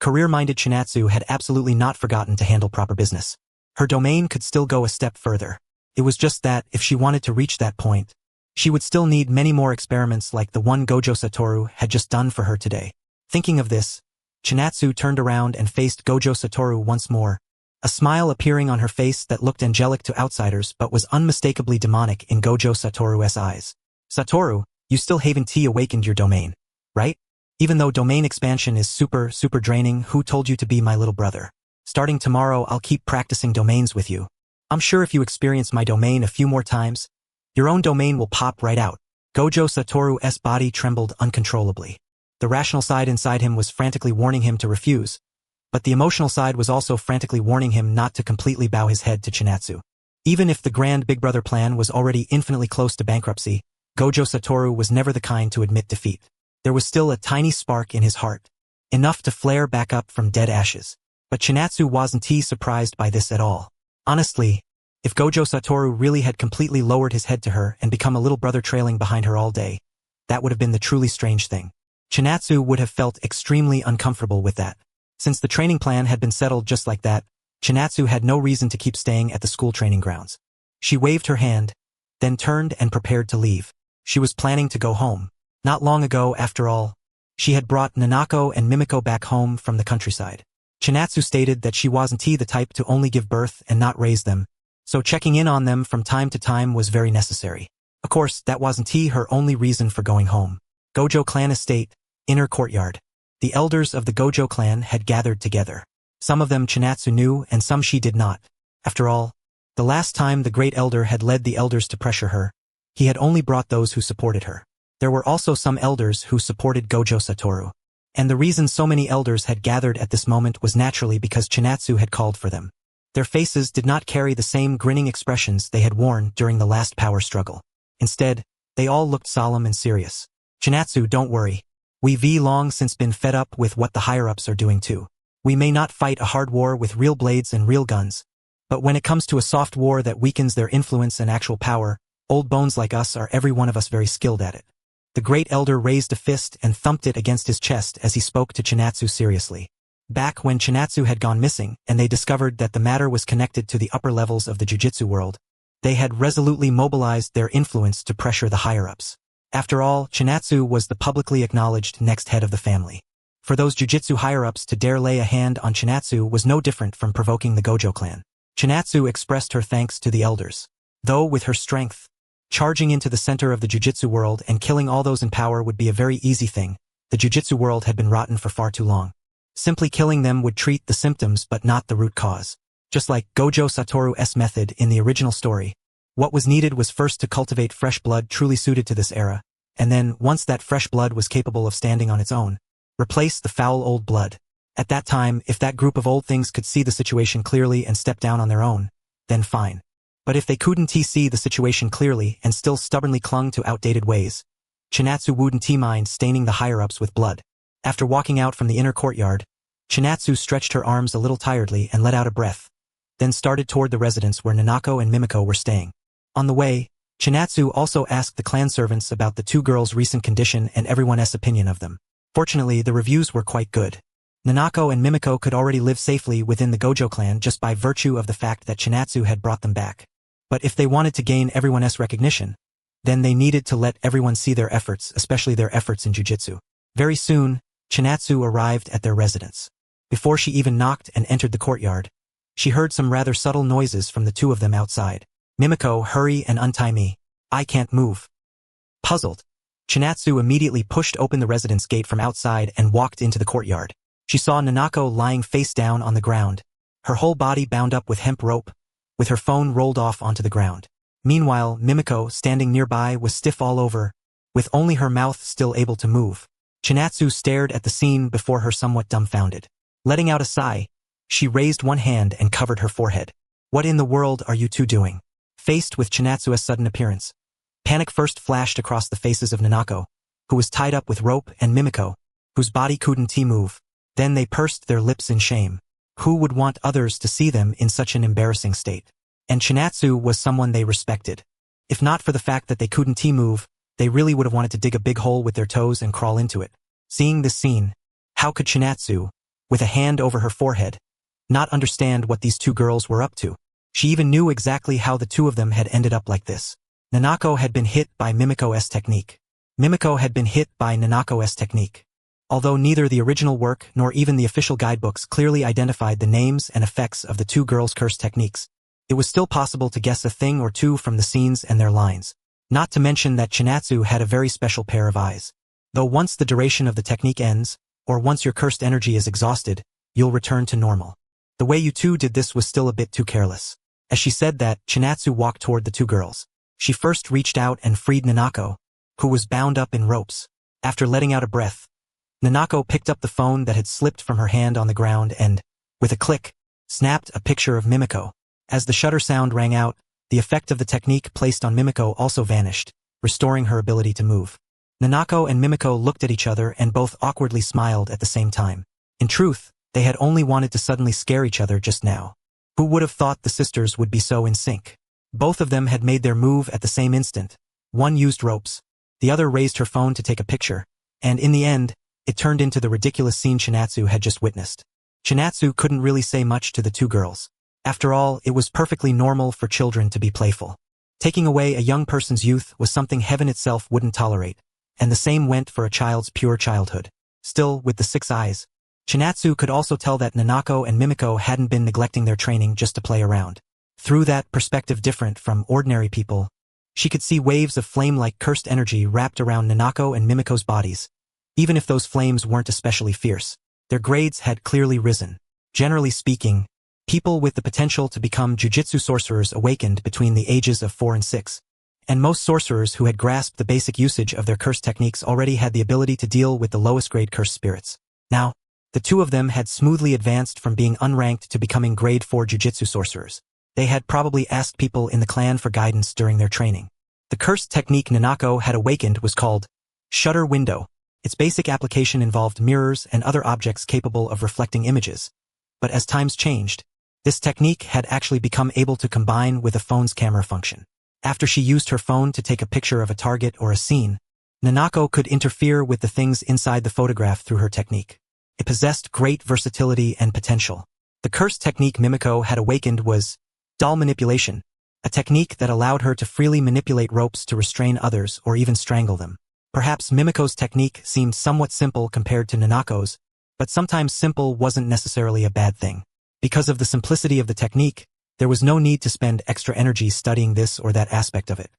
Career-minded Chinatsu had absolutely not forgotten to handle proper business. Her domain could still go a step further. It was just that, if she wanted to reach that point, she would still need many more experiments like the one Gojo Satoru had just done for her today. Thinking of this, Chinatsu turned around and faced Gojo Satoru once more, a smile appearing on her face that looked angelic to outsiders but was unmistakably demonic in Gojo Satoru's eyes. Satoru, you still haven't awakened your domain, right? Even though domain expansion is super draining, who told you to be my little brother? Starting tomorrow, I'll keep practicing domains with you. I'm sure if you experience my domain a few more times, your own domain will pop right out. Gojo Satoru's body trembled uncontrollably. The rational side inside him was frantically warning him to refuse, but the emotional side was also frantically warning him not to completely bow his head to Chinatsu. Even if the grand Big Brother plan was already infinitely close to bankruptcy, Gojo Satoru was never the kind to admit defeat. There was still a tiny spark in his heart, enough to flare back up from dead ashes. But Chinatsu wasn't surprised by this at all. Honestly, if Gojo Satoru really had completely lowered his head to her and become a little brother trailing behind her all day, that would have been the truly strange thing. Chinatsu would have felt extremely uncomfortable with that. Since the training plan had been settled just like that, Chinatsu had no reason to keep staying at the school training grounds. She waved her hand, then turned and prepared to leave. She was planning to go home. Not long ago, after all, she had brought Nanako and Mimiko back home from the countryside. Chinatsu stated that she wasn't the type to only give birth and not raise them, so checking in on them from time to time was very necessary. Of course, that wasn't her only reason for going home. Gojo clan estate, inner courtyard. The elders of the Gojo clan had gathered together. Some of them Chinatsu knew and some she did not. After all, the last time the great elder had led the elders to pressure her, he had only brought those who supported her. There were also some elders who supported Gojo Satoru. And the reason so many elders had gathered at this moment was naturally because Chinatsu had called for them. Their faces did not carry the same grinning expressions they had worn during the last power struggle. Instead, they all looked solemn and serious. Chinatsu, don't worry. We've long since been fed up with what the higher-ups are doing too. We may not fight a hard war with real blades and real guns, but when it comes to a soft war that weakens their influence and actual power, old bones like us are every one of us very skilled at it. The great elder raised a fist and thumped it against his chest as he spoke to Chinatsu seriously. Back when Chinatsu had gone missing and they discovered that the matter was connected to the upper levels of the jujitsu world, they had resolutely mobilized their influence to pressure the higher-ups. After all, Chinatsu was the publicly acknowledged next head of the family. For those jujitsu higher-ups to dare lay a hand on Chinatsu was no different from provoking the Gojo clan. Chinatsu expressed her thanks to the elders. Though with her strength, charging into the center of the jujitsu world and killing all those in power would be a very easy thing. The jujitsu world had been rotten for far too long. Simply killing them would treat the symptoms but not the root cause. Just like Gojo Satoru's method in the original story, what was needed was first to cultivate fresh blood truly suited to this era, and then, once that fresh blood was capable of standing on its own, replace the foul old blood. At that time, if that group of old things could see the situation clearly and step down on their own, then fine. But if they couldn't see the situation clearly and still stubbornly clung to outdated ways, Chinatsu wouldn't mind staining the higher-ups with blood. After walking out from the inner courtyard, Chinatsu stretched her arms a little tiredly and let out a breath, then started toward the residence where Nanako and Mimiko were staying. On the way, Chinatsu also asked the clan servants about the two girls' recent condition and everyone's opinion of them. Fortunately, the reviews were quite good. Nanako and Mimiko could already live safely within the Gojo clan just by virtue of the fact that Chinatsu had brought them back. But if they wanted to gain everyone's recognition, then they needed to let everyone see their efforts, especially their efforts in jujitsu. Very soon, Chinatsu arrived at their residence. Before she even knocked and entered the courtyard, she heard some rather subtle noises from the two of them outside. Mimiko, hurry and untie me. I can't move. Puzzled, Chinatsu immediately pushed open the residence gate from outside and walked into the courtyard. She saw Nanako lying face down on the ground, her whole body bound up with hemp rope, with her phone rolled off onto the ground. Meanwhile, Mimiko, standing nearby, was stiff all over, with only her mouth still able to move. Chinatsu stared at the scene before her somewhat dumbfounded. Letting out a sigh, she raised one hand and covered her forehead. What in the world are you two doing? Faced with Chinatsu's sudden appearance, panic first flashed across the faces of Nanako, who was tied up with rope, and Mimiko, whose body couldn't move. Then they pursed their lips in shame. Who would want others to see them in such an embarrassing state? And Chinatsu was someone they respected. If not for the fact that they couldn't move, they really would have wanted to dig a big hole with their toes and crawl into it. Seeing this scene, how could Chinatsu, with a hand over her forehead, not understand what these two girls were up to. She even knew exactly how the two of them had ended up like this. Nanako had been hit by Mimiko's technique. Mimiko had been hit by Nanako's technique. Although neither the original work nor even the official guidebooks clearly identified the names and effects of the two girls' curse techniques, it was still possible to guess a thing or two from the scenes and their lines. Not to mention that Chinatsu had a very special pair of eyes. Though once the duration of the technique ends, or once your cursed energy is exhausted, you'll return to normal. The way you two did this was still a bit too careless. As she said that, Chinatsu walked toward the two girls. She first reached out and freed Nanako, who was bound up in ropes. After letting out a breath, Nanako picked up the phone that had slipped from her hand on the ground and, with a click, snapped a picture of Mimiko. As the shutter sound rang out, the effect of the technique placed on Mimiko also vanished, restoring her ability to move. Nanako and Mimiko looked at each other and both awkwardly smiled at the same time. In truth, they had only wanted to suddenly scare each other just now. Who would have thought the sisters would be so in sync? Both of them had made their move at the same instant. One used ropes. The other raised her phone to take a picture. And in the end, it turned into the ridiculous scene Chinatsu had just witnessed. Chinatsu couldn't really say much to the two girls. After all, it was perfectly normal for children to be playful. Taking away a young person's youth was something heaven itself wouldn't tolerate, and the same went for a child's pure childhood. Still, with the 6 eyes, Chinatsu could also tell that Nanako and Mimiko hadn't been neglecting their training just to play around. Through that perspective different from ordinary people, she could see waves of flame-like cursed energy wrapped around Nanako and Mimiko's bodies. Even if those flames weren't especially fierce, their grades had clearly risen. Generally speaking, people with the potential to become jujitsu sorcerers awakened between the ages of 4 and 6. And most sorcerers who had grasped the basic usage of their curse techniques already had the ability to deal with the lowest grade cursed spirits. Now, the two of them had smoothly advanced from being unranked to becoming grade 4 jujitsu sorcerers. They had probably asked people in the clan for guidance during their training. The cursed technique Nanako had awakened was called Shutter Window. Its basic application involved mirrors and other objects capable of reflecting images. But as times changed, this technique had actually become able to combine with a phone's camera function. After she used her phone to take a picture of a target or a scene, Nanako could interfere with the things inside the photograph through her technique. It possessed great versatility and potential. The cursed technique Mimiko had awakened was doll manipulation, a technique that allowed her to freely manipulate ropes to restrain others or even strangle them. Perhaps Mimiko's technique seemed somewhat simple compared to Nanako's, but sometimes simple wasn't necessarily a bad thing. Because of the simplicity of the technique, there was no need to spend extra energy studying this or that aspect of it.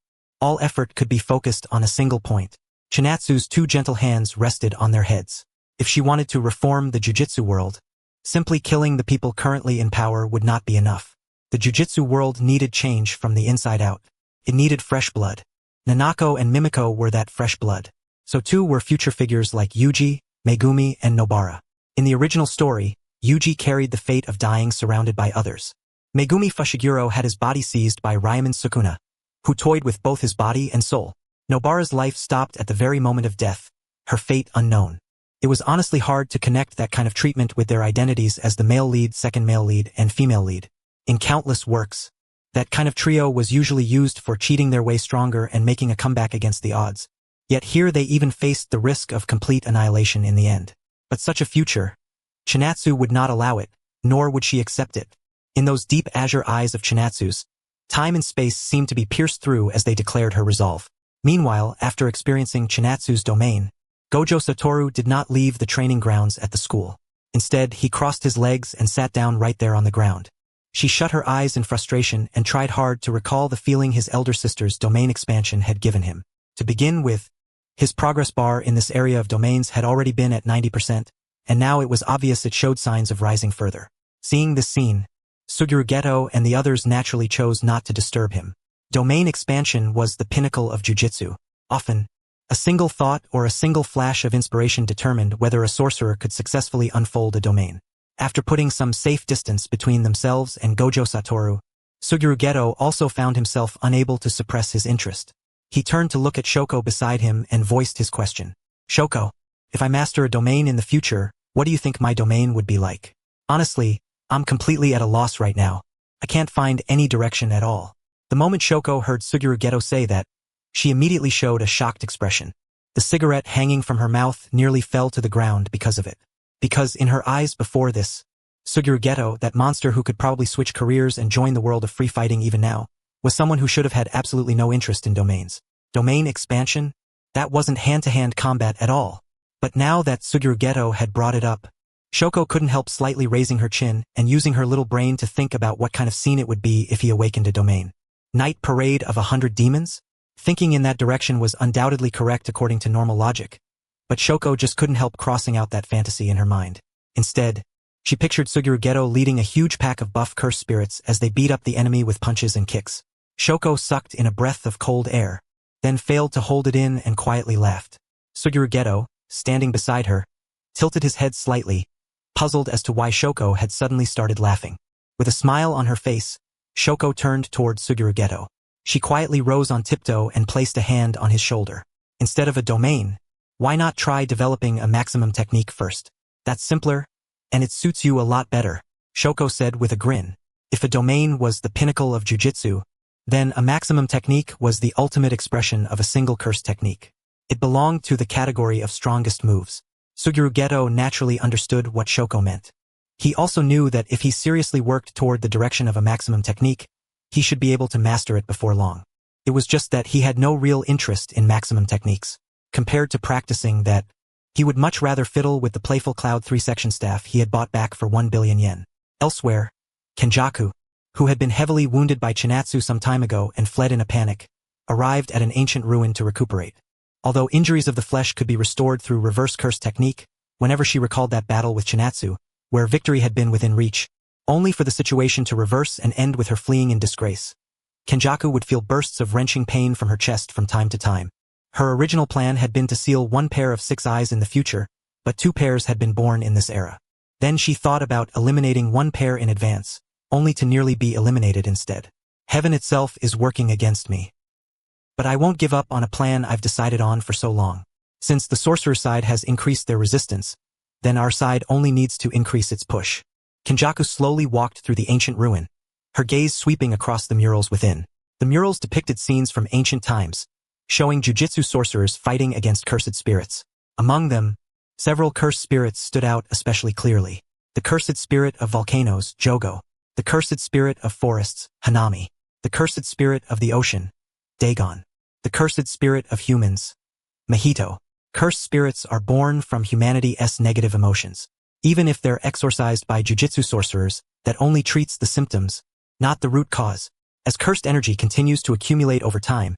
All effort could be focused on a single point. Chinatsu's 2 gentle hands rested on their heads. If she wanted to reform the jujitsu world, simply killing the people currently in power would not be enough. The jujitsu world needed change from the inside out. It needed fresh blood. Nanako and Mimiko were that fresh blood. So too were future figures like Yuji, Megumi, and Nobara. In the original story, Yuji carried the fate of dying surrounded by others. Megumi Fushiguro had his body seized by Ryomen Sukuna, who toyed with both his body and soul. Nobara's life stopped at the very moment of death, her fate unknown. It was honestly hard to connect that kind of treatment with their identities as the male lead, second male lead, and female lead. In countless works, that kind of trio was usually used for cheating their way stronger and making a comeback against the odds. Yet here they even faced the risk of complete annihilation in the end. But such a future, Chinatsu would not allow it, nor would she accept it. In those deep azure eyes of Chinatsu's, time and space seemed to be pierced through as they declared her resolve. Meanwhile, after experiencing Chinatsu's domain, Gojo Satoru did not leave the training grounds at the school. Instead, he crossed his legs and sat down right there on the ground. She shut her eyes in frustration and tried hard to recall the feeling his elder sister's domain expansion had given him. To begin with, his progress bar in this area of domains had already been at 90%, and now it was obvious it showed signs of rising further. Seeing this scene, Suguru Geto and the others naturally chose not to disturb him. Domain expansion was the pinnacle of jujitsu. Often, a single thought or a single flash of inspiration determined whether a sorcerer could successfully unfold a domain. After putting some safe distance between themselves and Gojo Satoru, Suguru Geto also found himself unable to suppress his interest. He turned to look at Shoko beside him and voiced his question. Shoko, if I master a domain in the future, what do you think my domain would be like? Honestly, I'm completely at a loss right now. I can't find any direction at all. The moment Shoko heard Suguru Geto say that, she immediately showed a shocked expression. The cigarette hanging from her mouth nearly fell to the ground because of it. Because in her eyes before this, Suguru Geto, that monster who could probably switch careers and join the world of free fighting even now, was someone who should have had absolutely no interest in domains. Domain expansion? That wasn't hand-to-hand combat at all. But now that Suguru Geto had brought it up, Shoko couldn't help slightly raising her chin and using her little brain to think about what kind of scene it would be if he awakened a domain. Night parade of 100 demons? Thinking in that direction was undoubtedly correct according to normal logic, but Shoko just couldn't help crossing out that fantasy in her mind. Instead, she pictured Suguru Geto leading a huge pack of buff cursed spirits as they beat up the enemy with punches and kicks. Shoko sucked in a breath of cold air, then failed to hold it in and quietly laughed. Suguru Geto, standing beside her, tilted his head slightly, puzzled as to why Shoko had suddenly started laughing. With a smile on her face, Shoko turned toward Suguru Geto. She quietly rose on tiptoe and placed a hand on his shoulder. Instead of a domain, why not try developing a maximum technique first? That's simpler, and it suits you a lot better, Shoko said with a grin. If a domain was the pinnacle of jujitsu, then a maximum technique was the ultimate expression of a single curse technique. It belonged to the category of strongest moves. Suguru Geto naturally understood what Shoko meant. He also knew that if he seriously worked toward the direction of a maximum technique, he should be able to master it before long. It was just that he had no real interest in maximum techniques. Compared to practicing that, he would much rather fiddle with the playful Cloud 3 section staff he had bought back for 1 billion yen. Elsewhere, Kenjaku, who had been heavily wounded by Chinatsu some time ago and fled in a panic, arrived at an ancient ruin to recuperate. Although injuries of the flesh could be restored through reverse curse technique, whenever she recalled that battle with Chinatsu, where victory had been within reach, only for the situation to reverse and end with her fleeing in disgrace, Kenjaku would feel bursts of wrenching pain from her chest from time to time. Her original plan had been to seal 1 pair of 6 eyes in the future, but 2 pairs had been born in this era. Then she thought about eliminating 1 pair in advance, only to nearly be eliminated instead. Heaven itself is working against me. But I won't give up on a plan I've decided on for so long. Since the sorcerer side has increased their resistance, then our side only needs to increase its push. Kenjaku slowly walked through the ancient ruin, her gaze sweeping across the murals within. The murals depicted scenes from ancient times, showing jujitsu sorcerers fighting against cursed spirits. Among them, several cursed spirits stood out especially clearly. The cursed spirit of volcanoes, Jogo. The cursed spirit of forests, Hanami. The cursed spirit of the ocean, Dagon. The cursed spirit of humans, Mahito. Cursed spirits are born from humanity's negative emotions. Even if they're exorcised by jujitsu sorcerers, that only treats the symptoms, not the root cause. As cursed energy continues to accumulate over time,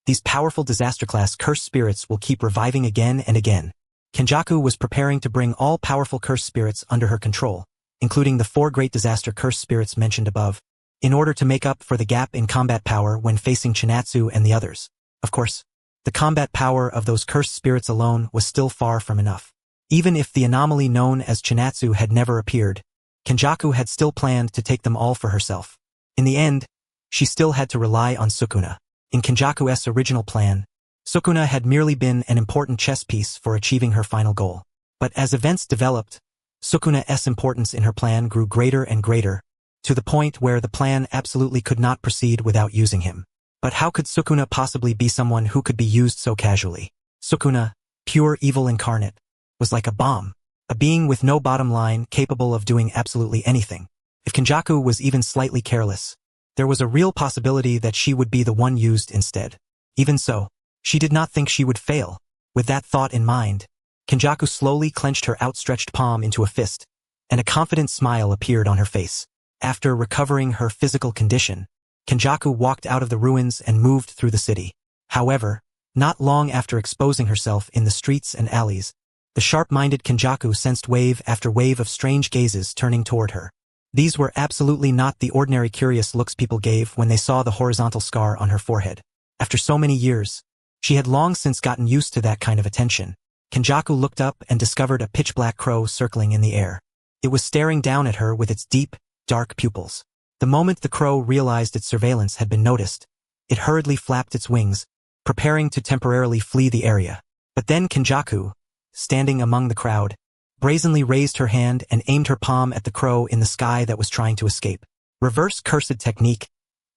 these powerful disaster-class cursed spirits will keep reviving again and again. Kenjaku was preparing to bring all powerful cursed spirits under her control, including the 4 great disaster cursed spirits mentioned above, in order to make up for the gap in combat power when facing Chinatsu and the others. Of course, the combat power of those cursed spirits alone was still far from enough. Even if the anomaly known as Chinatsu had never appeared, Kenjaku had still planned to take them all for herself. In the end, she still had to rely on Sukuna. In Kenjaku's original plan, Sukuna had merely been an important chess piece for achieving her final goal. But as events developed, Sukuna's importance in her plan grew greater and greater, to the point where the plan absolutely could not proceed without using him. But how could Sukuna possibly be someone who could be used so casually? Sukuna, pure evil incarnate, was like a bomb, a being with no bottom line capable of doing absolutely anything. If Kenjaku was even slightly careless, there was a real possibility that she would be the one used instead. Even so, she did not think she would fail. With that thought in mind, Kenjaku slowly clenched her outstretched palm into a fist, and a confident smile appeared on her face. After recovering her physical condition, Kenjaku walked out of the ruins and moved through the city. However, not long after exposing herself in the streets and alleys, the sharp-minded Kenjaku sensed wave after wave of strange gazes turning toward her. These were absolutely not the ordinary curious looks people gave when they saw the horizontal scar on her forehead. After so many years, she had long since gotten used to that kind of attention. Kenjaku looked up and discovered a pitch-black crow circling in the air. It was staring down at her with its deep, dark pupils. The moment the crow realized its surveillance had been noticed, it hurriedly flapped its wings, preparing to temporarily flee the area. But then Kenjaku, standing among the crowd, brazenly raised her hand and aimed her palm at the crow in the sky that was trying to escape. Reverse cursed technique,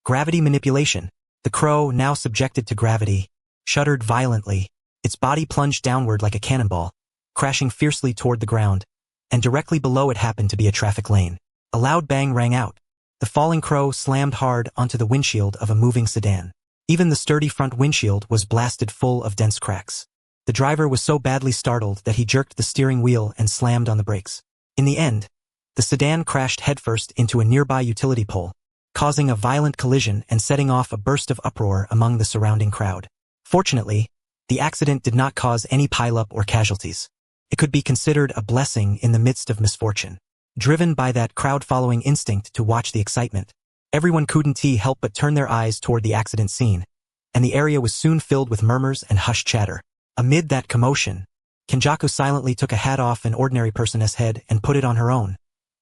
gravity manipulation. The crow, now subjected to gravity, shuddered violently. Its body plunged downward like a cannonball, crashing fiercely toward the ground, and directly below it happened to be a traffic lane. A loud bang rang out. The falling crow slammed hard onto the windshield of a moving sedan. Even the sturdy front windshield was blasted full of dense cracks. The driver was so badly startled that he jerked the steering wheel and slammed on the brakes. In the end, the sedan crashed headfirst into a nearby utility pole, causing a violent collision and setting off a burst of uproar among the surrounding crowd. Fortunately, the accident did not cause any pileup or casualties. It could be considered a blessing in the midst of misfortune. Driven by that crowd-following instinct to watch the excitement, everyone couldn't help but turn their eyes toward the accident scene, and the area was soon filled with murmurs and hushed chatter. Amid that commotion, Kenjaku silently took a hat off an ordinary person's head and put it on her own,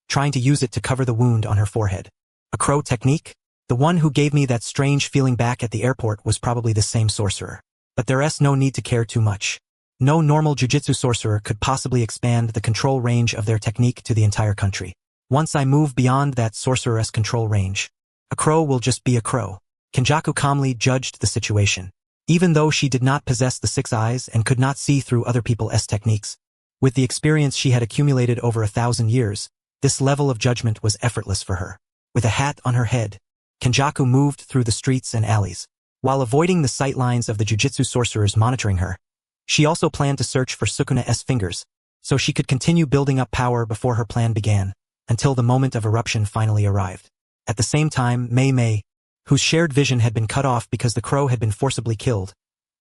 trying to use it to cover the wound on her forehead. A crow technique? The one who gave me that strange feeling back at the airport was probably the same sorcerer. But there's no need to care too much. No normal jujitsu sorcerer could possibly expand the control range of their technique to the entire country. Once I move beyond that sorcerer's control range, a crow will just be a crow. Kenjaku calmly judged the situation. Even though she did not possess the 6 eyes and could not see through other people's techniques, with the experience she had accumulated over 1,000 years, this level of judgment was effortless for her. With a hat on her head, Kenjaku moved through the streets and alleys. While avoiding the sightlines of the jujitsu sorcerers monitoring her, she also planned to search for Sukuna's fingers, so she could continue building up power before her plan began, until the moment of eruption finally arrived. At the same time, Mei, whose shared vision had been cut off because the crow had been forcibly killed,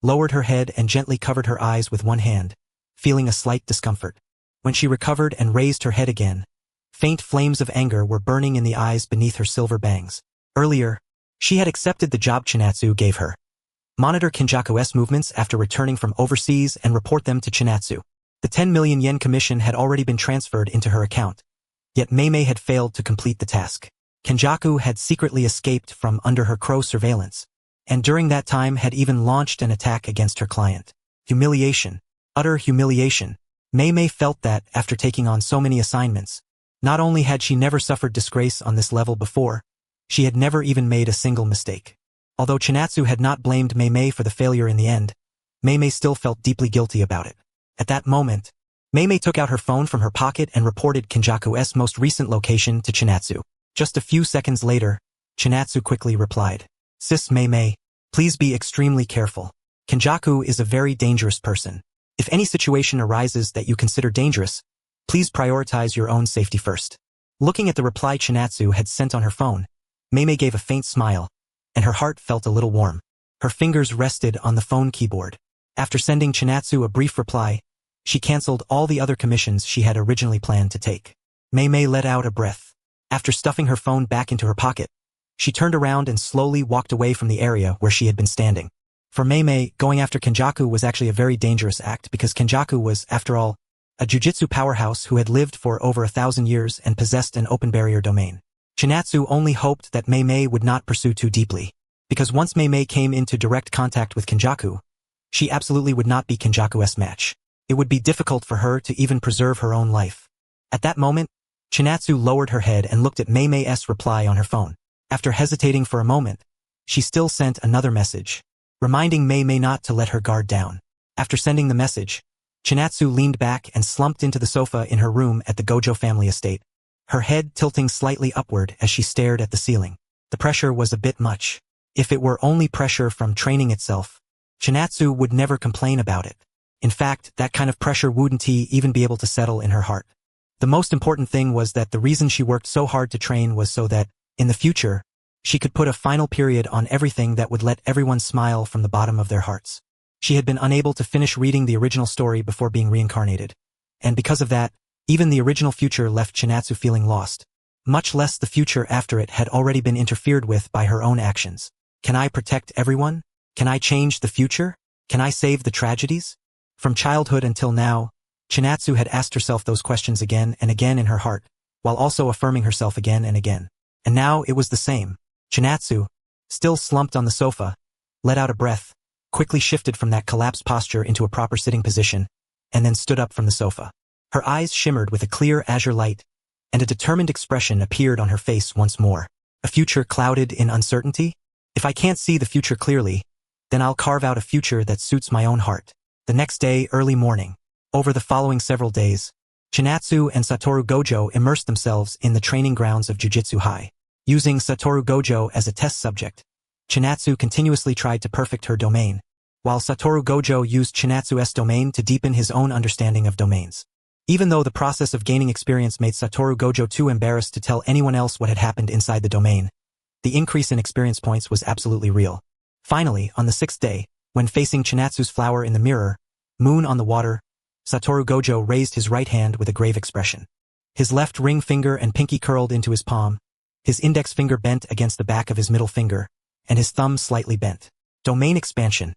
lowered her head and gently covered her eyes with one hand, feeling a slight discomfort. When she recovered and raised her head again, faint flames of anger were burning in the eyes beneath her silver bangs. Earlier, she had accepted the job Chinatsu gave her. Monitor Kenjaku's movements after returning from overseas and report them to Chinatsu. The 10 million yen commission had already been transferred into her account, yet Mei had failed to complete the task. Kenjaku had secretly escaped from under her crow surveillance, and during that time had even launched an attack against her client. Humiliation. Utter humiliation. Mei felt that, after taking on so many assignments, not only had she never suffered disgrace on this level before, she had never even made a single mistake. Although Chinatsu had not blamed Mei for the failure in the end, Mei still felt deeply guilty about it. At that moment, Mei took out her phone from her pocket and reported Kenjaku's most recent location to Chinatsu. Just a few seconds later, Chinatsu quickly replied, "Sis Mei, please be extremely careful. Kenjaku is a very dangerous person. If any situation arises that you consider dangerous, please prioritize your own safety first." Looking at the reply Chinatsu had sent on her phone, Mei gave a faint smile, and her heart felt a little warm. Her fingers rested on the phone keyboard. After sending Chinatsu a brief reply, she cancelled all the other commissions she had originally planned to take. Mei let out a breath. After stuffing her phone back into her pocket, she turned around and slowly walked away from the area where she had been standing. For Mei, going after Kenjaku was actually a very dangerous act because Kenjaku was, after all, a jujitsu powerhouse who had lived for over 1,000 years and possessed an open barrier domain. Chinatsu only hoped that Mei would not pursue too deeply, because once Mei came into direct contact with Kenjaku, she absolutely would not be Kenjaku's match. It would be difficult for her to even preserve her own life. At that moment, Chinatsu lowered her head and looked at Mei's reply on her phone. After hesitating for a moment, she still sent another message, reminding Mei not to let her guard down. After sending the message, Chinatsu leaned back and slumped into the sofa in her room at the Gojo family estate, her head tilting slightly upward as she stared at the ceiling. The pressure was a bit much. If it were only pressure from training itself, Chinatsu would never complain about it. In fact, that kind of pressure wouldn't even be able to settle in her heart. The most important thing was that the reason she worked so hard to train was so that, in the future, she could put a final period on everything that would let everyone smile from the bottom of their hearts. She had been unable to finish reading the original story before being reincarnated, and because of that, even the original future left Chinatsu feeling lost. Much less the future after it had already been interfered with by her own actions. Can I protect everyone? Can I change the future? Can I save the tragedies? From childhood until now, Chinatsu had asked herself those questions again and again in her heart, while also affirming herself again and again. And now it was the same. Chinatsu, still slumped on the sofa, let out a breath, quickly shifted from that collapsed posture into a proper sitting position, and then stood up from the sofa. Her eyes shimmered with a clear azure light, and a determined expression appeared on her face once more. A future clouded in uncertainty? If I can't see the future clearly, then I'll carve out a future that suits my own heart. The next day, early morning. Over the following several days, Chinatsu and Satoru Gojo immersed themselves in the training grounds of Jujutsu High. Using Satoru Gojo as a test subject, Chinatsu continuously tried to perfect her domain, while Satoru Gojo used Chinatsu's domain to deepen his own understanding of domains. Even though the process of gaining experience made Satoru Gojo too embarrassed to tell anyone else what had happened inside the domain, the increase in experience points was absolutely real. Finally, on the 6th day, when facing Chinatsu's flower in the mirror, moon on the water, Satoru Gojo raised his right hand with a grave expression. His left ring finger and pinky curled into his palm, his index finger bent against the back of his middle finger, and his thumb slightly bent. Domain expansion.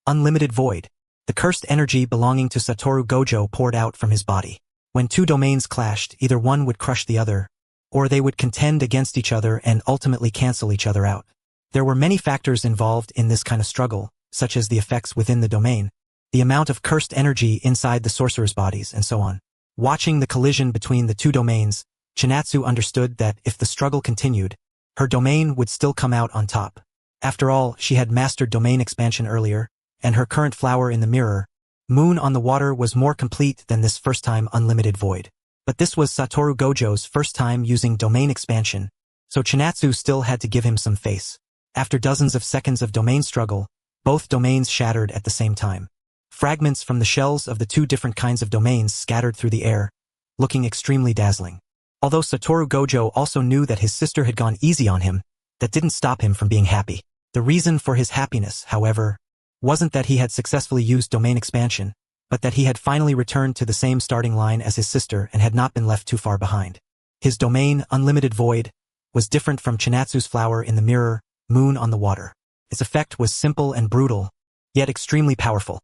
Unlimited void. The cursed energy belonging to Satoru Gojo poured out from his body. When two domains clashed, either one would crush the other, or they would contend against each other and ultimately cancel each other out. There were many factors involved in this kind of struggle, such as the effects within the domain, the amount of cursed energy inside the sorcerer's bodies, and so on. Watching the collision between the two domains, Chinatsu understood that if the struggle continued, her domain would still come out on top. After all, she had mastered domain expansion earlier, and her current flower in the mirror, moon on the water, was more complete than this first-time unlimited void. But this was Satoru Gojo's first time using domain expansion, so Chinatsu still had to give him some face. After dozens of seconds of domain struggle, both domains shattered at the same time. Fragments from the shells of the two different kinds of domains scattered through the air, looking extremely dazzling. Although Satoru Gojo also knew that his sister had gone easy on him, that didn't stop him from being happy. The reason for his happiness, however, wasn't that he had successfully used domain expansion, but that he had finally returned to the same starting line as his sister and had not been left too far behind. His domain, unlimited void, was different from Chinatsu's flower in the mirror, moon on the water. Its effect was simple and brutal, yet extremely powerful.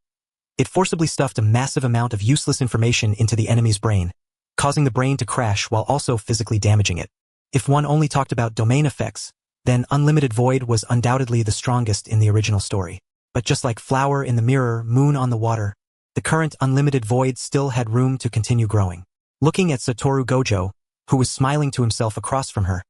It forcibly stuffed a massive amount of useless information into the enemy's brain, causing the brain to crash while also physically damaging it. If one only talked about domain effects, then Unlimited Void was undoubtedly the strongest in the original story. But just like flower in the mirror, moon on the water, the current Unlimited Void still had room to continue growing. Looking at Satoru Gojo, who was smiling to himself across from her,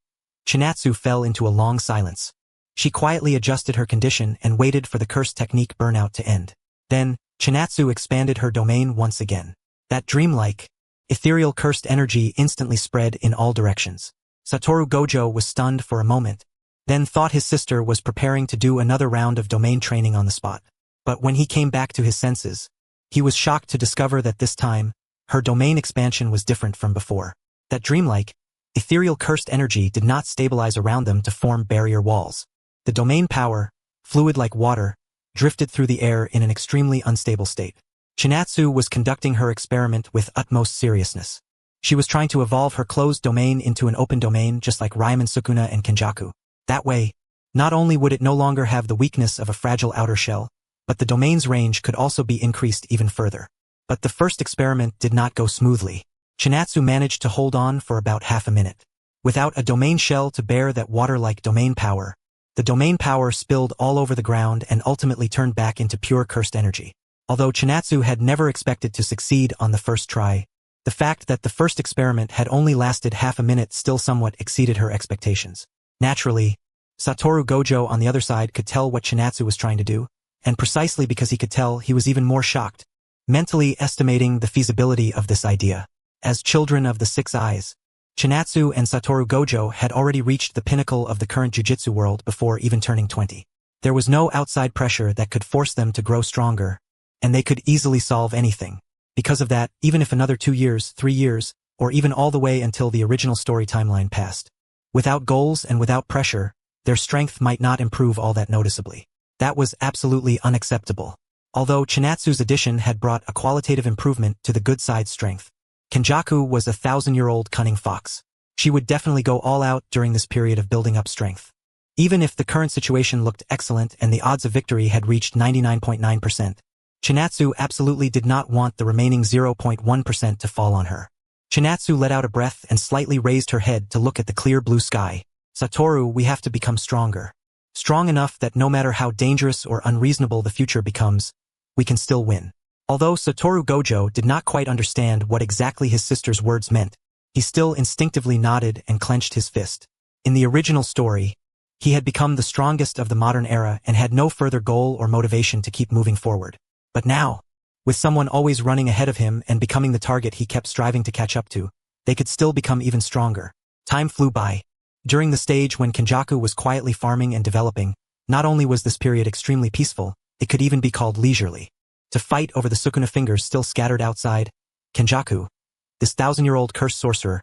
Chinatsu fell into a long silence. She quietly adjusted her condition and waited for the curse technique burnout to end. Then, Chinatsu expanded her domain once again. That dreamlike, ethereal cursed energy instantly spread in all directions. Satoru Gojo was stunned for a moment, then thought his sister was preparing to do another round of domain training on the spot. But when he came back to his senses, he was shocked to discover that this time, her domain expansion was different from before. That dreamlike, ethereal cursed energy did not stabilize around them to form barrier walls. The domain power, fluid like water, drifted through the air in an extremely unstable state. Chinatsu was conducting her experiment with utmost seriousness. She was trying to evolve her closed domain into an open domain just like Ryomen Sukuna and Kenjaku. That way, not only would it no longer have the weakness of a fragile outer shell, but the domain's range could also be increased even further. But the first experiment did not go smoothly. Chinatsu managed to hold on for about half a minute. Without a domain shell to bear that water-like domain power, the domain power spilled all over the ground and ultimately turned back into pure cursed energy. Although Chinatsu had never expected to succeed on the first try, the fact that the first experiment had only lasted half a minute still somewhat exceeded her expectations. Naturally, Satoru Gojo on the other side could tell what Chinatsu was trying to do, and precisely because he could tell, he was even more shocked, mentally estimating the feasibility of this idea. As children of the Six Eyes, Chinatsu and Satoru Gojo had already reached the pinnacle of the current jujutsu world before even turning 20. There was no outside pressure that could force them to grow stronger, and they could easily solve anything. Because of that, even if another 2 years, 3 years, or even all the way until the original story timeline passed, without goals and without pressure, their strength might not improve all that noticeably. That was absolutely unacceptable. Although Chinatsu's addition had brought a qualitative improvement to the good side strength, Kenjaku was a 1,000-year-old cunning fox. She would definitely go all out during this period of building up strength. Even if the current situation looked excellent and the odds of victory had reached 99.9%, Chinatsu absolutely did not want the remaining 0.1% to fall on her. Chinatsu let out a breath and slightly raised her head to look at the clear blue sky. Satoru, we have to become stronger. Strong enough that no matter how dangerous or unreasonable the future becomes, we can still win. Although Satoru Gojo did not quite understand what exactly his sister's words meant, he still instinctively nodded and clenched his fist. In the original story, he had become the strongest of the modern era and had no further goal or motivation to keep moving forward. But now, With someone always running ahead of him and becoming the target he kept striving to catch up to, they could still become even stronger. Time flew by. During the stage when Kenjaku was quietly farming and developing, not only was this period extremely peaceful, it could even be called leisurely. To fight over the Sukuna fingers still scattered outside, Kenjaku, this 1,000-year-old cursed sorcerer,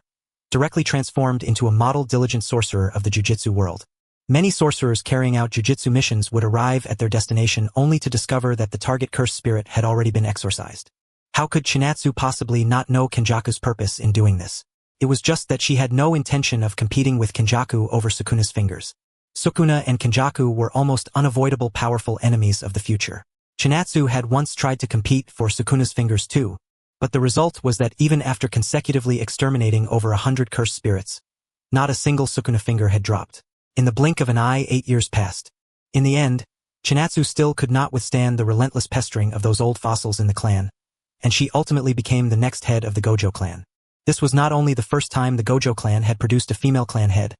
directly transformed into a model diligent sorcerer of the jujitsu world. Many sorcerers carrying out jujitsu missions would arrive at their destination only to discover that the target cursed spirit had already been exorcised. How could Chinatsu possibly not know Kenjaku's purpose in doing this? It was just that she had no intention of competing with Kenjaku over Sukuna's fingers. Sukuna and Kenjaku were almost unavoidable powerful enemies of the future. Chinatsu had once tried to compete for Sukuna's fingers too, but the result was that even after consecutively exterminating over 100 cursed spirits, not a single Sukuna finger had dropped. In the blink of an eye, 8 years passed. In the end, Chinatsu still could not withstand the relentless pestering of those old fossils in the clan, and she ultimately became the next head of the Gojo clan. This was not only the first time the Gojo clan had produced a female clan head,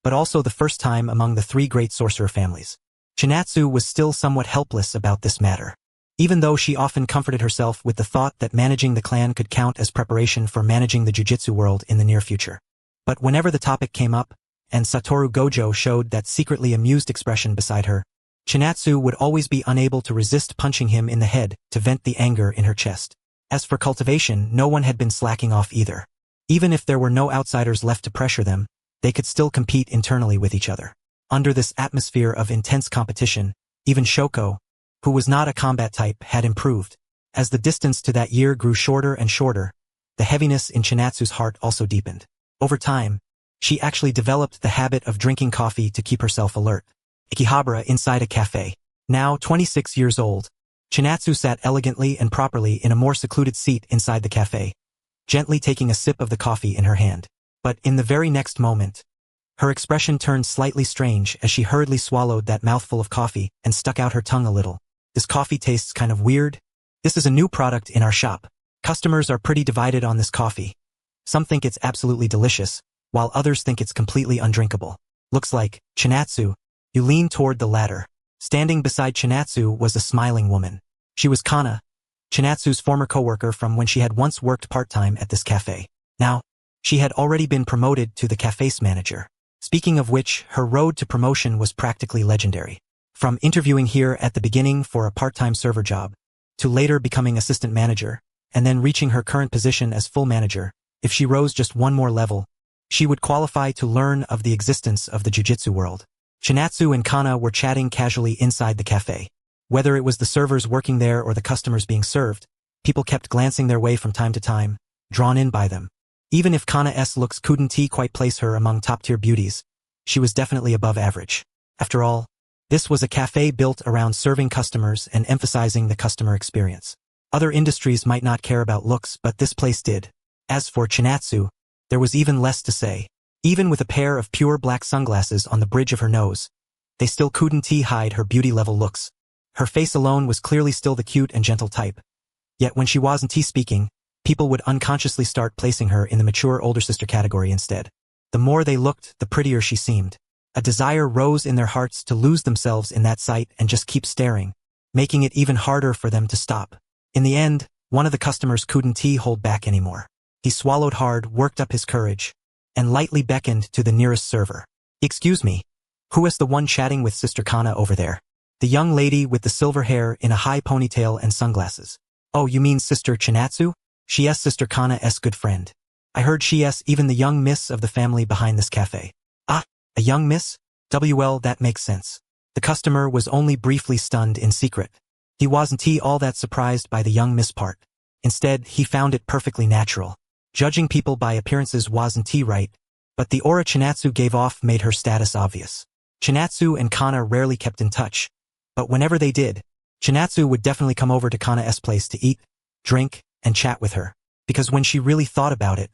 but also the first time among the 3 great sorcerer families. Chinatsu was still somewhat helpless about this matter, even though she often comforted herself with the thought that managing the clan could count as preparation for managing the jujitsu world in the near future. But whenever the topic came up, and Satoru Gojo showed that secretly amused expression beside her, Chinatsu would always be unable to resist punching him in the head to vent the anger in her chest. As for cultivation, no one had been slacking off either. Even if there were no outsiders left to pressure them, they could still compete internally with each other. Under this atmosphere of intense competition, even Shoko, who was not a combat type, had improved. As the distance to that year grew shorter and shorter, the heaviness in Chinatsu's heart also deepened. Over time, she actually developed the habit of drinking coffee to keep herself alert. Akihabara inside a cafe. Now 26 years old, Chinatsu sat elegantly and properly in a more secluded seat inside the cafe, gently taking a sip of the coffee in her hand. But in the very next moment, her expression turned slightly strange as she hurriedly swallowed that mouthful of coffee and stuck out her tongue a little. This coffee tastes kind of weird. This is a new product in our shop. Customers are pretty divided on this coffee. Some think it's absolutely delicious, while others think it's completely undrinkable. Looks like, Chinatsu, you lean toward the latter. Standing beside Chinatsu was a smiling woman. She was Kana, Chinatsu's former coworker from when she had once worked part-time at this cafe. Now, she had already been promoted to the cafe's manager. Speaking of which, her road to promotion was practically legendary. From interviewing here at the beginning for a part-time server job, to later becoming assistant manager, and then reaching her current position as full manager, if she rose just one more level, she would qualify to learn of the existence of the jujitsu world. Chinatsu and Kana were chatting casually inside the cafe. Whether it was the servers working there or the customers being served, people kept glancing their way from time to time, drawn in by them. Even if Kana's looks couldn't quite place her among top-tier beauties, she was definitely above average. After all, this was a cafe built around serving customers and emphasizing the customer experience. Other industries might not care about looks, but this place did. As for Chinatsu, there was even less to say. Even with a pair of pure black sunglasses on the bridge of her nose, they still couldn't hide her beauty-level looks. Her face alone was clearly still the cute and gentle type. Yet when she wasn't speaking, people would unconsciously start placing her in the mature older sister category instead. The more they looked, the prettier she seemed. A desire rose in their hearts to lose themselves in that sight and just keep staring, making it even harder for them to stop. In the end, one of the customers couldn't hold back anymore. He swallowed hard, worked up his courage, and lightly beckoned to the nearest server. "Excuse me, who is the one chatting with Sister Kana over there?" The young lady with the silver hair in a high ponytail and sunglasses. "Oh, you mean Sister Chinatsu? She is Sister Kana's good friend. I heard she is even the young miss of the family behind this cafe." "Ah, a young miss? Well, that makes sense." The customer was only briefly stunned in secret. He wasn't all that surprised by the young miss part. Instead, he found it perfectly natural. Judging people by appearances wasn't right, but the aura Chinatsu gave off made her status obvious. Chinatsu and Kana rarely kept in touch, but whenever they did, Chinatsu would definitely come over to Kana's place to eat, drink, and chat with her. Because when she really thought about it,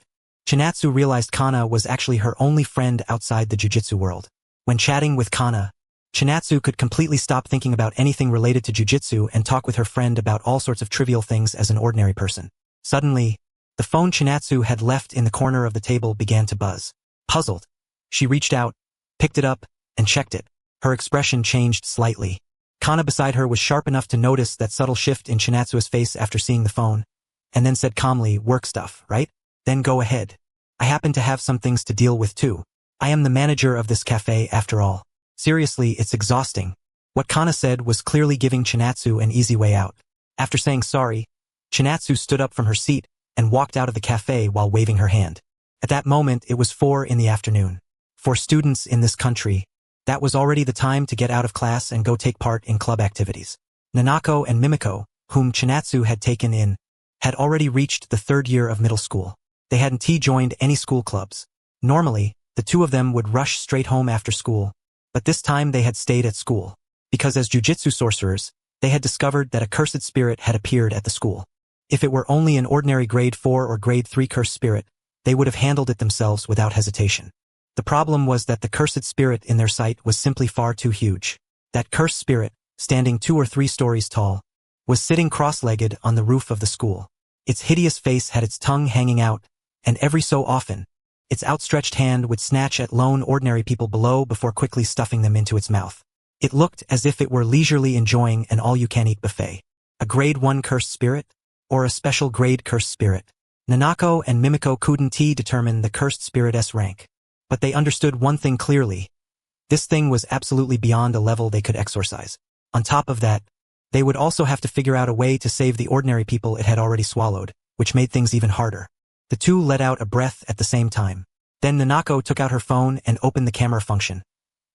Chinatsu realized Kana was actually her only friend outside the jujitsu world. When chatting with Kana, Chinatsu could completely stop thinking about anything related to jujitsu and talk with her friend about all sorts of trivial things as an ordinary person. Suddenly, the phone Chinatsu had left in the corner of the table began to buzz. Puzzled, she reached out, picked it up, and checked it. Her expression changed slightly. Kana beside her was sharp enough to notice that subtle shift in Chinatsu's face after seeing the phone, and then said calmly, "Work stuff, right? Then go ahead. I happen to have some things to deal with too. I am the manager of this cafe after all. Seriously, it's exhausting." What Kana said was clearly giving Chinatsu an easy way out. After saying sorry, Chinatsu stood up from her seat and walked out of the cafe while waving her hand. At that moment, it was 4 in the afternoon. For students in this country, that was already the time to get out of class and go take part in club activities. Nanako and Mimiko, whom Chinatsu had taken in, had already reached the 3rd year of middle school. They hadn't joined any school clubs. Normally, the two of them would rush straight home after school, but this time they had stayed at school, because as jujitsu sorcerers, they had discovered that a cursed spirit had appeared at the school. If it were only an ordinary grade 4 or grade 3 cursed spirit, they would have handled it themselves without hesitation. The problem was that the cursed spirit in their sight was simply far too huge. That cursed spirit, standing 2 or 3 stories tall, was sitting cross-legged on the roof of the school. Its hideous face had its tongue hanging out, and every so often, its outstretched hand would snatch at lone ordinary people below before quickly stuffing them into its mouth. It looked as if it were leisurely enjoying an all-you-can-eat buffet. A grade 1 cursed spirit? Or a special grade cursed spirit? Nanako and Mimiko couldn't determine the cursed spirit's rank. But they understood one thing clearly. This thing was absolutely beyond a level they could exorcise. On top of that, they would also have to figure out a way to save the ordinary people it had already swallowed, which made things even harder. The two let out a breath at the same time. Then Nanako took out her phone and opened the camera function,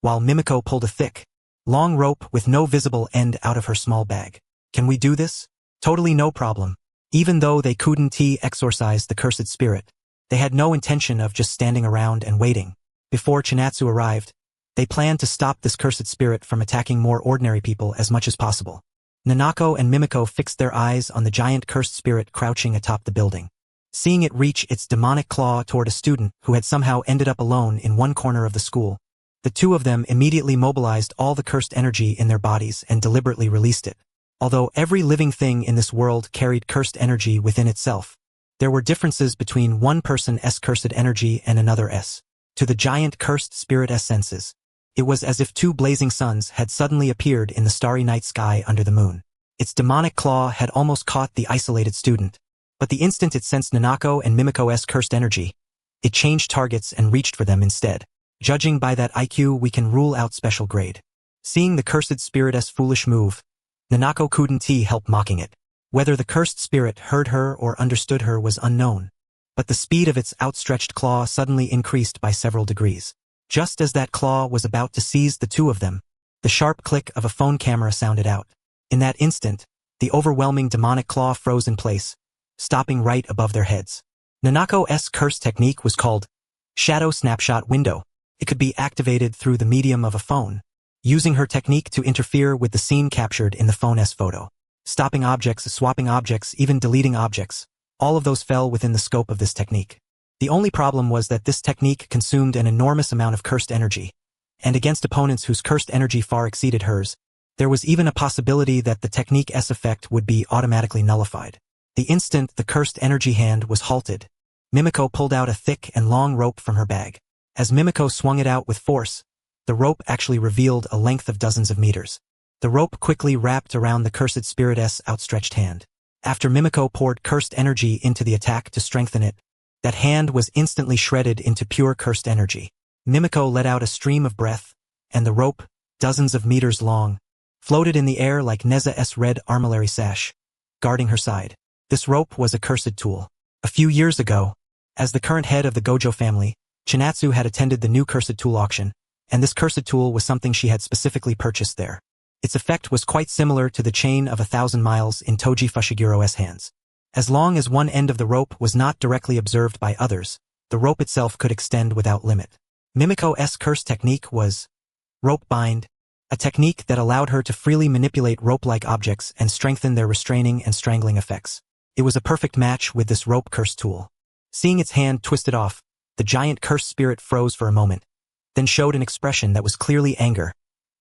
while Mimiko pulled a thick, long rope with no visible end out of her small bag. "Can we do this?" "Totally no problem." Even though they couldn't exorcise the cursed spirit, they had no intention of just standing around and waiting. Before Chinatsu arrived, they planned to stop this cursed spirit from attacking more ordinary people as much as possible. Nanako and Mimiko fixed their eyes on the giant cursed spirit crouching atop the building. Seeing it reach its demonic claw toward a student who had somehow ended up alone in one corner of the school, the two of them immediately mobilized all the cursed energy in their bodies and deliberately released it. Although every living thing in this world carried cursed energy within itself, there were differences between one person's cursed energy and another's. To the giant cursed spirit's senses, it was as if 2 blazing suns had suddenly appeared in the starry night sky under the moon. Its demonic claw had almost caught the isolated student, but the instant it sensed Nanako and Mimiko's cursed energy, it changed targets and reached for them instead. Judging by that IQ, we can rule out special grade. Seeing the cursed spirit's foolish move, Nanako couldn't help mocking it. Whether the cursed spirit heard her or understood her was unknown, but the speed of its outstretched claw suddenly increased by several degrees. Just as that claw was about to seize the two of them, the sharp click of a phone camera sounded out. In that instant, the overwhelming demonic claw froze in place, stopping right above their heads. Nanako's curse technique was called Shadow Snapshot Window. It could be activated through the medium of a phone, using her technique to interfere with the scene captured in the phone's photo. Stopping objects, swapping objects, even deleting objects, all of those fell within the scope of this technique. The only problem was that this technique consumed an enormous amount of cursed energy, and against opponents whose cursed energy far exceeded hers, there was even a possibility that the technique's effect would be automatically nullified. The instant the cursed energy hand was halted, Mimiko pulled out a thick and long rope from her bag. As Mimiko swung it out with force, the rope actually revealed a length of dozens of meters. The rope quickly wrapped around the cursed spirit's outstretched hand. After Mimiko poured cursed energy into the attack to strengthen it, that hand was instantly shredded into pure cursed energy. Mimiko let out a stream of breath, and the rope, dozens of meters long, floated in the air like Neza's red armillary sash, guarding her side. This rope was a cursed tool. A few years ago, as the current head of the Gojo family, Chinatsu had attended the new cursed tool auction, and this cursed tool was something she had specifically purchased there. Its effect was quite similar to the chain of 1,000 miles in Toji Fushigiro's hands. As long as one end of the rope was not directly observed by others, the rope itself could extend without limit. Mimiko's curse technique was rope bind, a technique that allowed her to freely manipulate rope-like objects and strengthen their restraining and strangling effects. It was a perfect match with this rope curse tool. Seeing its hand twisted off, the giant cursed spirit froze for a moment, then showed an expression that was clearly anger,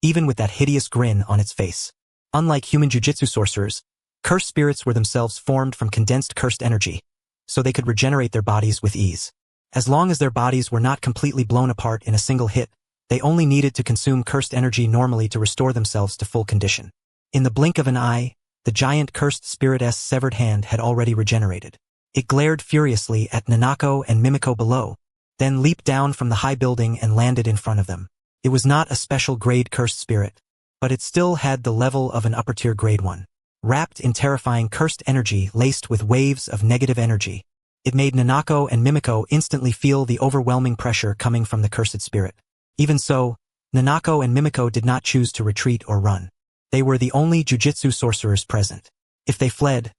even with that hideous grin on its face. Unlike human jujitsu sorcerers, cursed spirits were themselves formed from condensed cursed energy, so they could regenerate their bodies with ease. As long as their bodies were not completely blown apart in a single hit, they only needed to consume cursed energy normally to restore themselves to full condition. In the blink of an eye, the giant cursed spirit's severed hand had already regenerated. It glared furiously at Nanako and Mimiko below, then leaped down from the high building and landed in front of them. It was not a special grade cursed spirit, but it still had the level of an upper-tier grade 1. Wrapped in terrifying cursed energy laced with waves of negative energy, it made Nanako and Mimiko instantly feel the overwhelming pressure coming from the cursed spirit. Even so, Nanako and Mimiko did not choose to retreat or run. They were the only jujitsu sorcerers present. If they fled,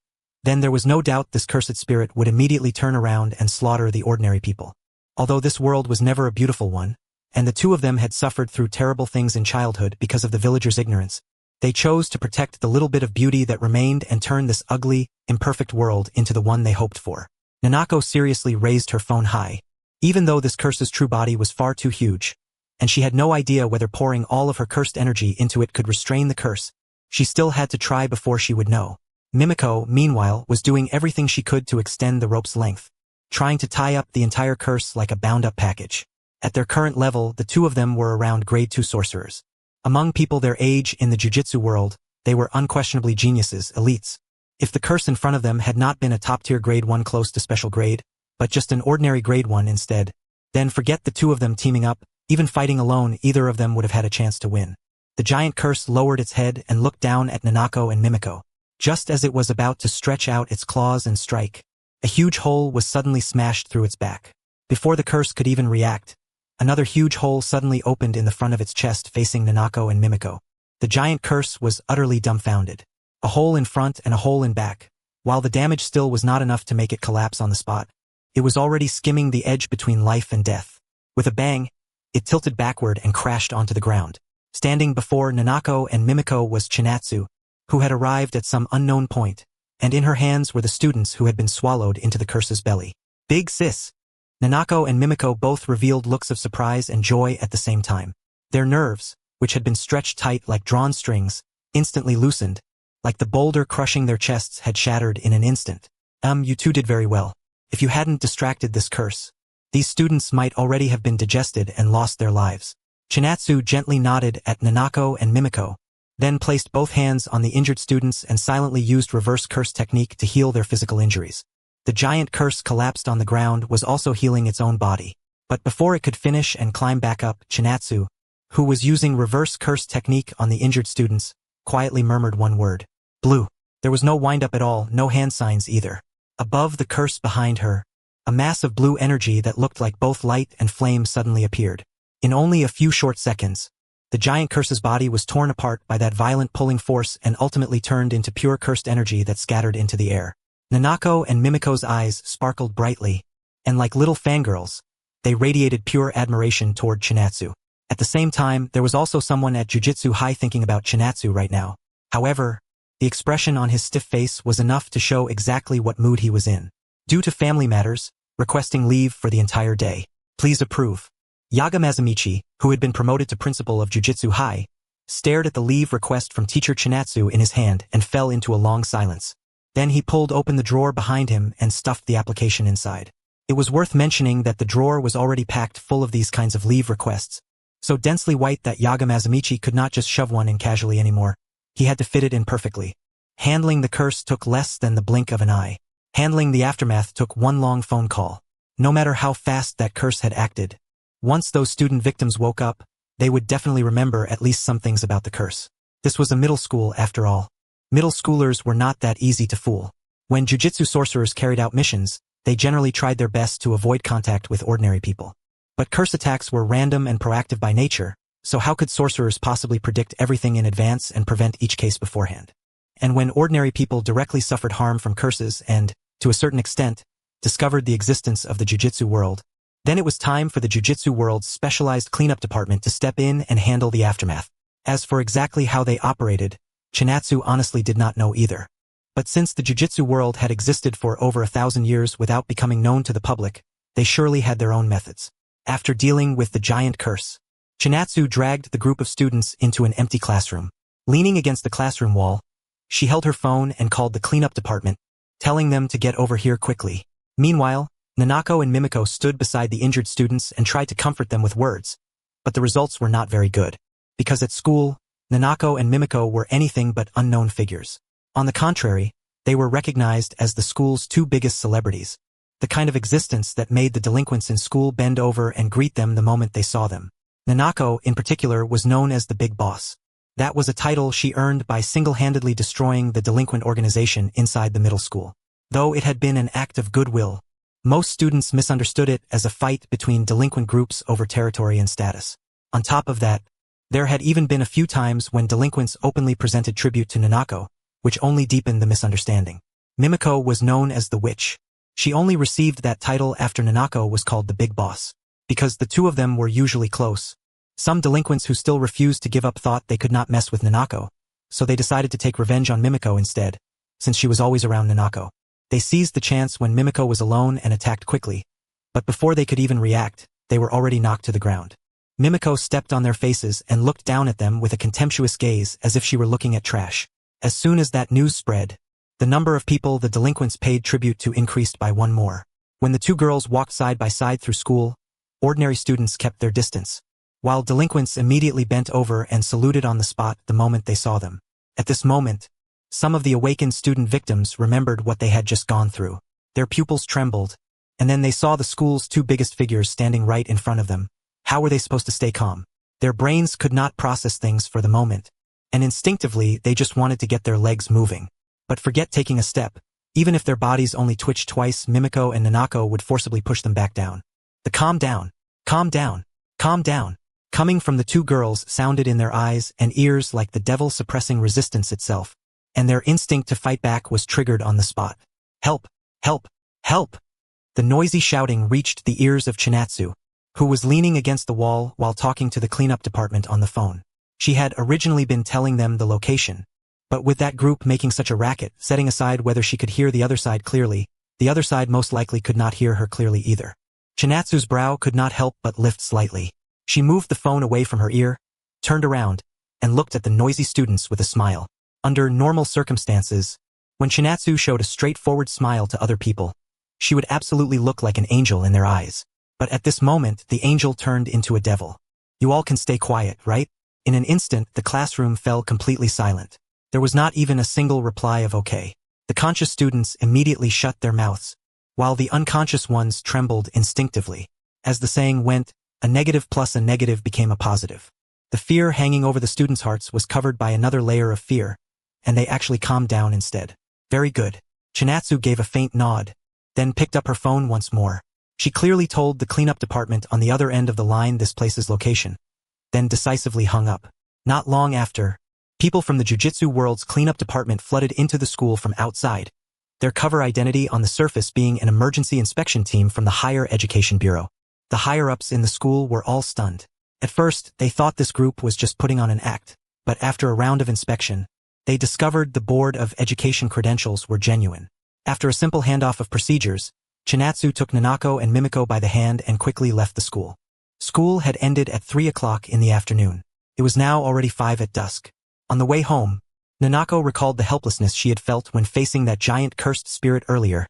then there was no doubt this cursed spirit would immediately turn around and slaughter the ordinary people. Although this world was never a beautiful one, and the two of them had suffered through terrible things in childhood because of the villagers' ignorance, they chose to protect the little bit of beauty that remained and turn this ugly, imperfect world into the one they hoped for. Nanako seriously raised her phone high, even though this curse's true body was far too huge, and she had no idea whether pouring all of her cursed energy into it could restrain the curse. She still had to try before she would know. Mimiko, meanwhile, was doing everything she could to extend the rope's length, trying to tie up the entire curse like a bound-up package. At their current level, the two of them were around grade 2 sorcerers. Among people their age in the jujitsu world, they were unquestionably geniuses, elites. If the curse in front of them had not been a top-tier grade 1 close to special grade, but just an ordinary grade 1 instead, then forget the two of them teaming up. Even fighting alone, either of them would have had a chance to win. The giant curse lowered its head and looked down at Nanako and Mimiko. Just as it was about to stretch out its claws and strike, a huge hole was suddenly smashed through its back. Before the curse could even react, another huge hole suddenly opened in the front of its chest facing Nanako and Mimiko. The giant curse was utterly dumbfounded. A hole in front and a hole in back. While the damage still was not enough to make it collapse on the spot, it was already skimming the edge between life and death. With a bang, it tilted backward and crashed onto the ground. Standing before Nanako and Mimiko was Chinatsu, who had arrived at some unknown point, and in her hands were the students who had been swallowed into the curse's belly. Big sis! Nanako and Mimiko both revealed looks of surprise and joy at the same time. Their nerves, which had been stretched tight like drawn strings, instantly loosened, like the boulder crushing their chests had shattered in an instant. You two did very well. If you hadn't distracted this curse, these students might already have been digested and lost their lives. Chinatsu gently nodded at Nanako and Mimiko, then placed both hands on the injured students and silently used reverse curse technique to heal their physical injuries. The giant curse collapsed on the ground was also healing its own body. But before it could finish and climb back up, Chinatsu, who was using reverse curse technique on the injured students, quietly murmured one word. Blue. There was no wind-up at all, no hand signs either. Above the curse behind her, a mass of blue energy that looked like both light and flame suddenly appeared. In only a few short seconds, the giant curse's body was torn apart by that violent pulling force and ultimately turned into pure cursed energy that scattered into the air. Nanako and Mimiko's eyes sparkled brightly, and like little fangirls, they radiated pure admiration toward Chinatsu. At the same time, there was also someone at Jujutsu High thinking about Chinatsu right now. However, the expression on his stiff face was enough to show exactly what mood he was in. Due to family matters, requesting leave for the entire day. Please approve. Yaga Mazamichi, who had been promoted to principal of Jujutsu High, stared at the leave request from teacher Chinatsu in his hand and fell into a long silence. Then he pulled open the drawer behind him and stuffed the application inside. It was worth mentioning that the drawer was already packed full of these kinds of leave requests, so densely white that Yaga Mazamichi could not just shove one in casually anymore. He had to fit it in perfectly. Handling the curse took less than the blink of an eye. Handling the aftermath took one long phone call. No matter how fast that curse had acted, once those student victims woke up, they would definitely remember at least some things about the curse. This was a middle school after all. Middle schoolers were not that easy to fool. When jujitsu sorcerers carried out missions, they generally tried their best to avoid contact with ordinary people. But curse attacks were random and proactive by nature, so how could sorcerers possibly predict everything in advance and prevent each case beforehand? And when ordinary people directly suffered harm from curses and, to a certain extent, discovered the existence of the jujitsu world, then it was time for the jujitsu world's specialized cleanup department to step in and handle the aftermath. As for exactly how they operated, Chinatsu honestly did not know either. But since the jujitsu world had existed for over 1,000 years without becoming known to the public, they surely had their own methods. After dealing with the giant curse, Chinatsu dragged the group of students into an empty classroom. Leaning against the classroom wall, she held her phone and called the cleanup department, telling them to get over here quickly. Meanwhile, Nanako and Mimiko stood beside the injured students and tried to comfort them with words, but the results were not very good. Because at school, Nanako and Mimiko were anything but unknown figures. On the contrary, they were recognized as the school's two biggest celebrities, the kind of existence that made the delinquents in school bend over and greet them the moment they saw them. Nanako, in particular, was known as the Big Boss. That was a title she earned by single-handedly destroying the delinquent organization inside the middle school. Though it had been an act of goodwill, most students misunderstood it as a fight between delinquent groups over territory and status. On top of that, there had even been a few times when delinquents openly presented tribute to Nanako, which only deepened the misunderstanding. Mimiko was known as the Witch. She only received that title after Nanako was called the Big Boss, because the two of them were usually close. Some delinquents who still refused to give up thought they could not mess with Nanako, so they decided to take revenge on Mimiko instead, since she was always around Nanako. They seized the chance when Mimiko was alone and attacked quickly, but before they could even react, they were already knocked to the ground. Mimiko stepped on their faces and looked down at them with a contemptuous gaze as if she were looking at trash. As soon as that news spread, the number of people the delinquents paid tribute to increased by one more. When the two girls walked side by side through school, ordinary students kept their distance, while delinquents immediately bent over and saluted on the spot the moment they saw them. At this moment, some of the awakened student victims remembered what they had just gone through. Their pupils trembled, and then they saw the school's two biggest figures standing right in front of them. How were they supposed to stay calm? Their brains could not process things for the moment, and instinctively they just wanted to get their legs moving. But forget taking a step. Even if their bodies only twitched twice, Mimiko and Nanako would forcibly push them back down. The calm down, calm down, calm down, coming from the two girls sounded in their eyes and ears like the devil suppressing resistance itself, and their instinct to fight back was triggered on the spot. Help! Help! Help! The noisy shouting reached the ears of Chinatsu, who was leaning against the wall while talking to the cleanup department on the phone. She had originally been telling them the location, but with that group making such a racket, setting aside whether she could hear the other side clearly, the other side most likely could not hear her clearly either. Chinatsu's brow could not help but lift slightly. She moved the phone away from her ear, turned around, and looked at the noisy students with a smile. Under normal circumstances, when Chinatsu showed a straightforward smile to other people, she would absolutely look like an angel in their eyes. But at this moment, the angel turned into a devil. You all can stay quiet, right? In an instant, the classroom fell completely silent. There was not even a single reply of okay. The conscious students immediately shut their mouths, while the unconscious ones trembled instinctively. As the saying went, a negative plus a negative became a positive. The fear hanging over the students' hearts was covered by another layer of fear, and they actually calmed down instead. Very good. Chinatsu gave a faint nod, then picked up her phone once more. She clearly told the cleanup department on the other end of the line this place's location, then decisively hung up. Not long after, people from the Jujutsu World's cleanup department flooded into the school from outside, their cover identity on the surface being an emergency inspection team from the Higher Education Bureau. The higher-ups in the school were all stunned. At first, they thought this group was just putting on an act, but after a round of inspection, they discovered the Board of Education credentials were genuine. After a simple handoff of procedures, Chinatsu took Nanako and Mimiko by the hand and quickly left the school. School had ended at 3 o'clock in the afternoon. It was now already 5 at dusk. On the way home, Nanako recalled the helplessness she had felt when facing that giant cursed spirit earlier,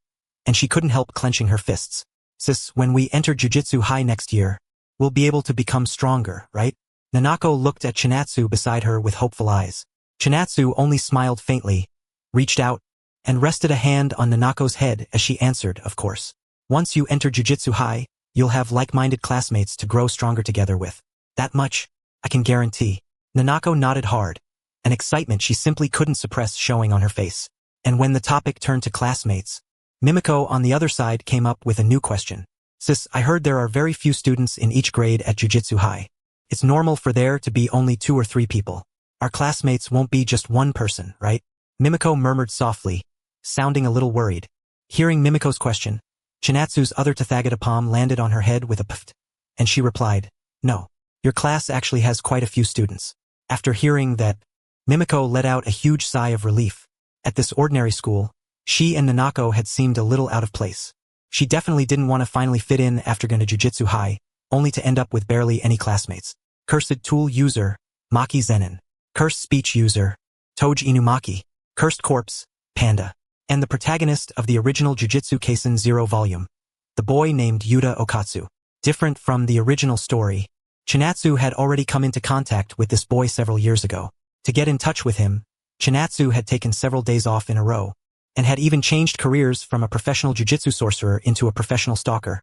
and she couldn't help clenching her fists. Sis, when we enter Jujutsu High next year, we'll be able to become stronger, right? Nanako looked at Chinatsu beside her with hopeful eyes. Chinatsu only smiled faintly, reached out, and rested a hand on Nanako's head as she answered, of course. Once you enter Jujutsu High, you'll have like-minded classmates to grow stronger together with. That much, I can guarantee. Nanako nodded hard, an excitement she simply couldn't suppress showing on her face. And when the topic turned to classmates, Mimiko on the other side came up with a new question. Sis, I heard there are very few students in each grade at Jujutsu High. It's normal for there to be only 2 or 3 people. Our classmates won't be just one person, right? Mimiko murmured softly, sounding a little worried. Hearing Mimiko's question, Chinatsu's other tathagata palm landed on her head with a pft, and she replied, no, your class actually has quite a few students. After hearing that, Mimiko let out a huge sigh of relief. At this ordinary school, she and Nanako had seemed a little out of place. She definitely didn't want to finally fit in after going to Jujutsu High, only to end up with barely any classmates. Cursed tool user, Maki Zenin. Cursed speech user, Toji Inumaki. Cursed corpse, Panda. And the protagonist of the original Jujutsu Kaisen Zero volume, the boy named Yuta Okatsu. Different from the original story, Chinatsu had already come into contact with this boy several years ago. To get in touch with him, Chinatsu had taken several days off in a row, and had even changed careers from a professional jujitsu sorcerer into a professional stalker,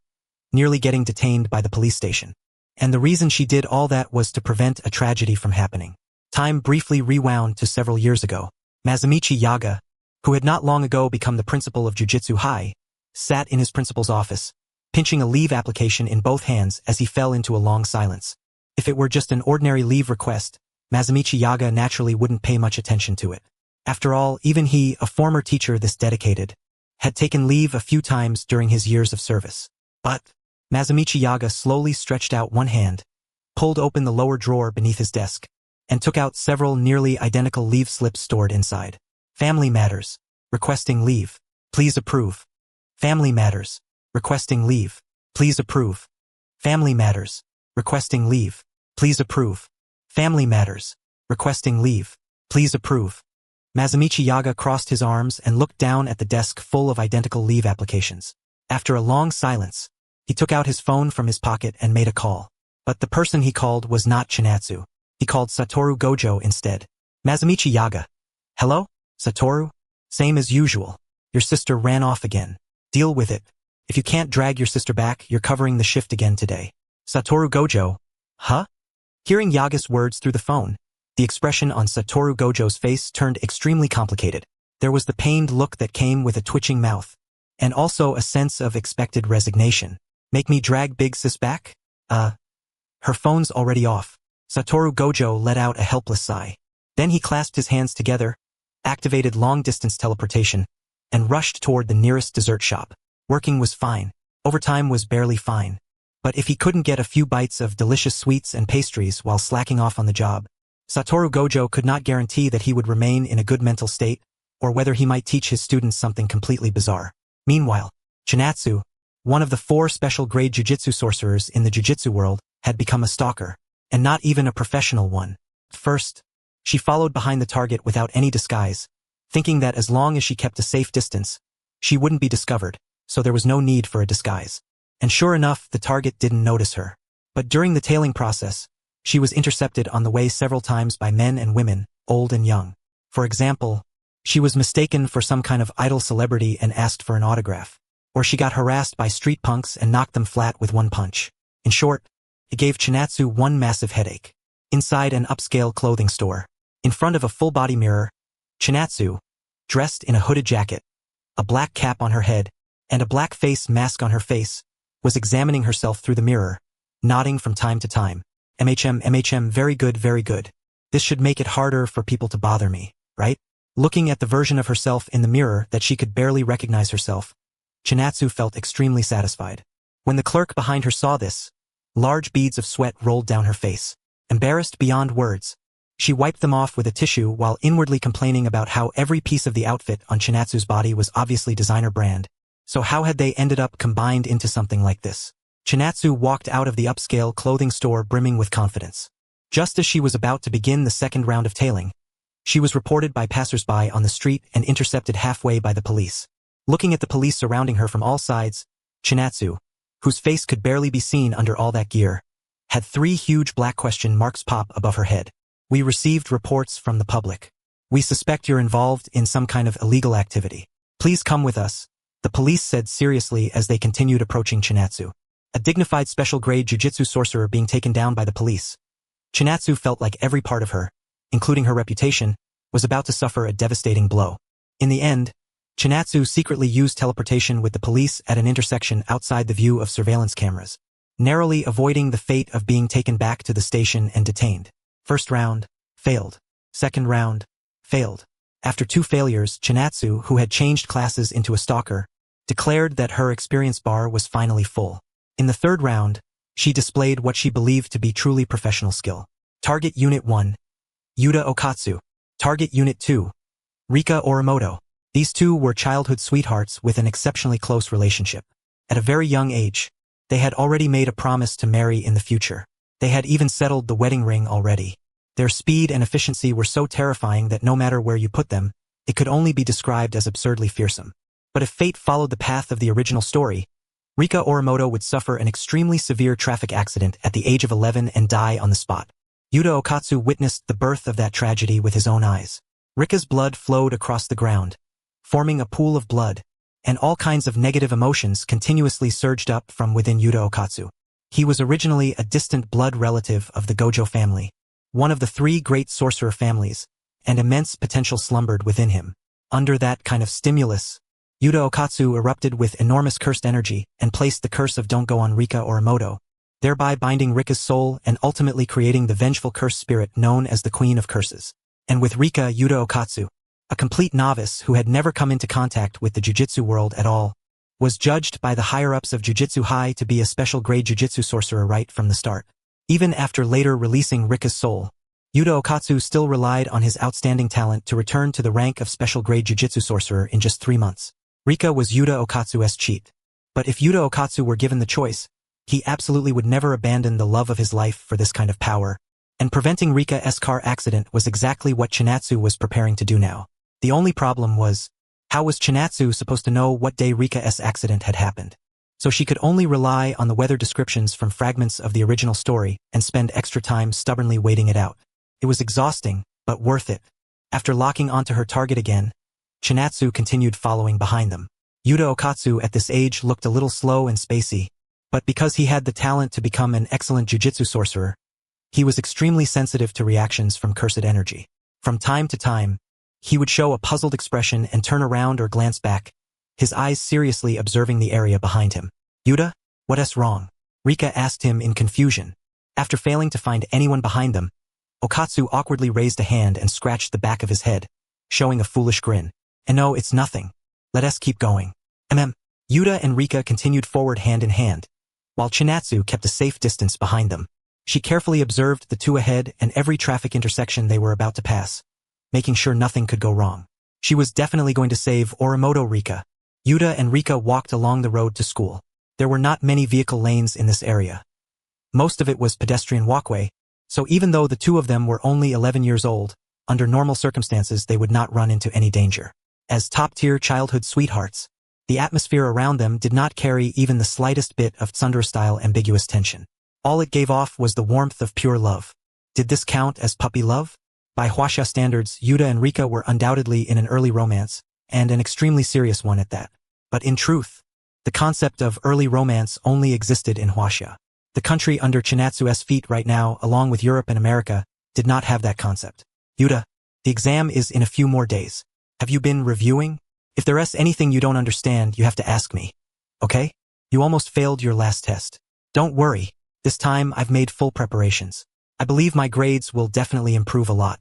nearly getting detained by the police station. And the reason she did all that was to prevent a tragedy from happening. Time briefly rewound to several years ago. Masamichi Yaga, who had not long ago become the principal of Jujutsu High, sat in his principal's office, pinching a leave application in both hands as he fell into a long silence. If it were just an ordinary leave request, Masamichi Yaga naturally wouldn't pay much attention to it. After all, even he, a former teacher this dedicated, had taken leave a few times during his years of service. But Masamichi Yaga slowly stretched out one hand, pulled open the lower drawer beneath his desk, and took out several nearly identical leave slips stored inside. Family matters. Requesting leave. Please approve. Family matters. Requesting leave. Please approve. Family matters. Requesting leave. Please approve. Family matters. Requesting leave. Please approve. Masamichi Yaga crossed his arms and looked down at the desk full of identical leave applications. After a long silence, he took out his phone from his pocket and made a call. But the person he called was not Chinatsu. He called Satoru Gojo instead. Masamichi Yaga. Hello? Satoru? Same as usual. Your sister ran off again. Deal with it. If you can't drag your sister back, you're covering the shift again today. Satoru Gojo. Huh? Hearing Yaga's words through the phone, the expression on Satoru Gojo's face turned extremely complicated. There was the pained look that came with a twitching mouth, and also a sense of expected resignation. Make me drag big sis back? Her phone's already off. Satoru Gojo let out a helpless sigh. Then he clasped his hands together, activated long-distance teleportation, and rushed toward the nearest dessert shop. Working was fine. Overtime was barely fine. But if he couldn't get a few bites of delicious sweets and pastries while slacking off on the job, Satoru Gojo could not guarantee that he would remain in a good mental state, or whether he might teach his students something completely bizarre. Meanwhile, Chinatsu, one of the 4 special-grade jujitsu sorcerers in the jujitsu world, had become a stalker, and not even a professional one. First, she followed behind the target without any disguise, thinking that as long as she kept a safe distance, she wouldn't be discovered, so there was no need for a disguise. And sure enough, the target didn't notice her. But during the tailing process, she was intercepted on the way several times by men and women, old and young. For example, she was mistaken for some kind of idol celebrity and asked for an autograph. Or she got harassed by street punks and knocked them flat with one punch. In short, it gave Chinatsu one massive headache. Inside an upscale clothing store, in front of a full-body mirror, Chinatsu, dressed in a hooded jacket, a black cap on her head, and a black face mask on her face, was examining herself through the mirror, nodding from time to time. MHM, very good, very good. This should make it harder for people to bother me, right? Looking at the version of herself in the mirror that she could barely recognize herself, Chinatsu felt extremely satisfied. When the clerk behind her saw this, large beads of sweat rolled down her face. Embarrassed beyond words, she wiped them off with a tissue while inwardly complaining about how every piece of the outfit on Chinatsu's body was obviously designer brand. So how had they ended up combined into something like this? Chinatsu walked out of the upscale clothing store brimming with confidence. Just as she was about to begin the second round of tailing, she was reported by passersby on the street and intercepted halfway by the police. Looking at the police surrounding her from all sides, Chinatsu, whose face could barely be seen under all that gear, had 3 huge black question marks pop above her head. We received reports from the public. We suspect you're involved in some kind of illegal activity. Please come with us, the police said seriously as they continued approaching Chinatsu. A dignified special-grade jujitsu sorcerer being taken down by the police. Chinatsu felt like every part of her, including her reputation, was about to suffer a devastating blow. In the end, Chinatsu secretly used teleportation with the police at an intersection outside the view of surveillance cameras, narrowly avoiding the fate of being taken back to the station and detained. First round, failed. Second round, failed. After 2 failures, Chinatsu, who had changed classes into a stalker, declared that her experience bar was finally full. In the third round, she displayed what she believed to be truly professional skill. Target Unit 1, Yuta Okatsu. Target Unit 2, Rika Orimoto. These 2 were childhood sweethearts with an exceptionally close relationship. At a very young age, they had already made a promise to marry in the future. They had even settled the wedding ring already. Their speed and efficiency were so terrifying that no matter where you put them, it could only be described as absurdly fearsome. But if fate followed the path of the original story, Rika Orimoto would suffer an extremely severe traffic accident at the age of 11 and die on the spot. Yuta Okatsu witnessed the birth of that tragedy with his own eyes. Rika's blood flowed across the ground, forming a pool of blood, and all kinds of negative emotions continuously surged up from within Yuta Okatsu. He was originally a distant blood relative of the Gojo family, one of the 3 great sorcerer families, and immense potential slumbered within him. Under that kind of stimulus, Yuta Okatsu erupted with enormous cursed energy and placed the curse of Don't Go on Rika Orimoto, thereby binding Rika's soul and ultimately creating the vengeful curse spirit known as the Queen of Curses. And with Rika, Yuta Okatsu, a complete novice who had never come into contact with the jujitsu world at all, was judged by the higher-ups of Jujutsu High to be a special grade jujitsu sorcerer right from the start. Even after later releasing Rika's soul, Yuta Okatsu still relied on his outstanding talent to return to the rank of special grade jujitsu sorcerer in just 3 months. Rika was Yuta Okatsu's cheat. But if Yuta Okatsu were given the choice, he absolutely would never abandon the love of his life for this kind of power, and preventing Rika's car accident was exactly what Chinatsu was preparing to do now. The only problem was, how was Chinatsu supposed to know what day Rika's accident had happened? So she could only rely on the weather descriptions from fragments of the original story and spend extra time stubbornly waiting it out. It was exhausting, but worth it. After locking onto her target again, Chinatsu continued following behind them. Yuta Okatsu at this age looked a little slow and spacey, but because he had the talent to become an excellent jujitsu sorcerer, he was extremely sensitive to reactions from cursed energy. From time to time, he would show a puzzled expression and turn around or glance back, his eyes seriously observing the area behind him. Yuta, what's wrong? Rika asked him in confusion. After failing to find anyone behind them, Okatsu awkwardly raised a hand and scratched the back of his head, showing a foolish grin. And no, it's nothing. Let us keep going. Yuta and Rika continued forward hand in hand, while Chinatsu kept a safe distance behind them. She carefully observed the 2 ahead and every traffic intersection they were about to pass, making sure nothing could go wrong. She was definitely going to save Orimoto Rika. Yuta and Rika walked along the road to school. There were not many vehicle lanes in this area. Most of it was pedestrian walkway, so even though the 2 of them were only 11 years old, under normal circumstances they would not run into any danger. As top-tier childhood sweethearts, the atmosphere around them did not carry even the slightest bit of tsundere-style ambiguous tension. All it gave off was the warmth of pure love. Did this count as puppy love? By Huaxia standards, Yuta and Rika were undoubtedly in an early romance, and an extremely serious one at that. But in truth, the concept of early romance only existed in Huaxia. The country under Chinatsu's feet right now, along with Europe and America, did not have that concept. Yuta, the exam is in a few more days. Have you been reviewing? If there's anything you don't understand, you have to ask me. Okay? You almost failed your last test. Don't worry. This time I've made full preparations. I believe my grades will definitely improve a lot.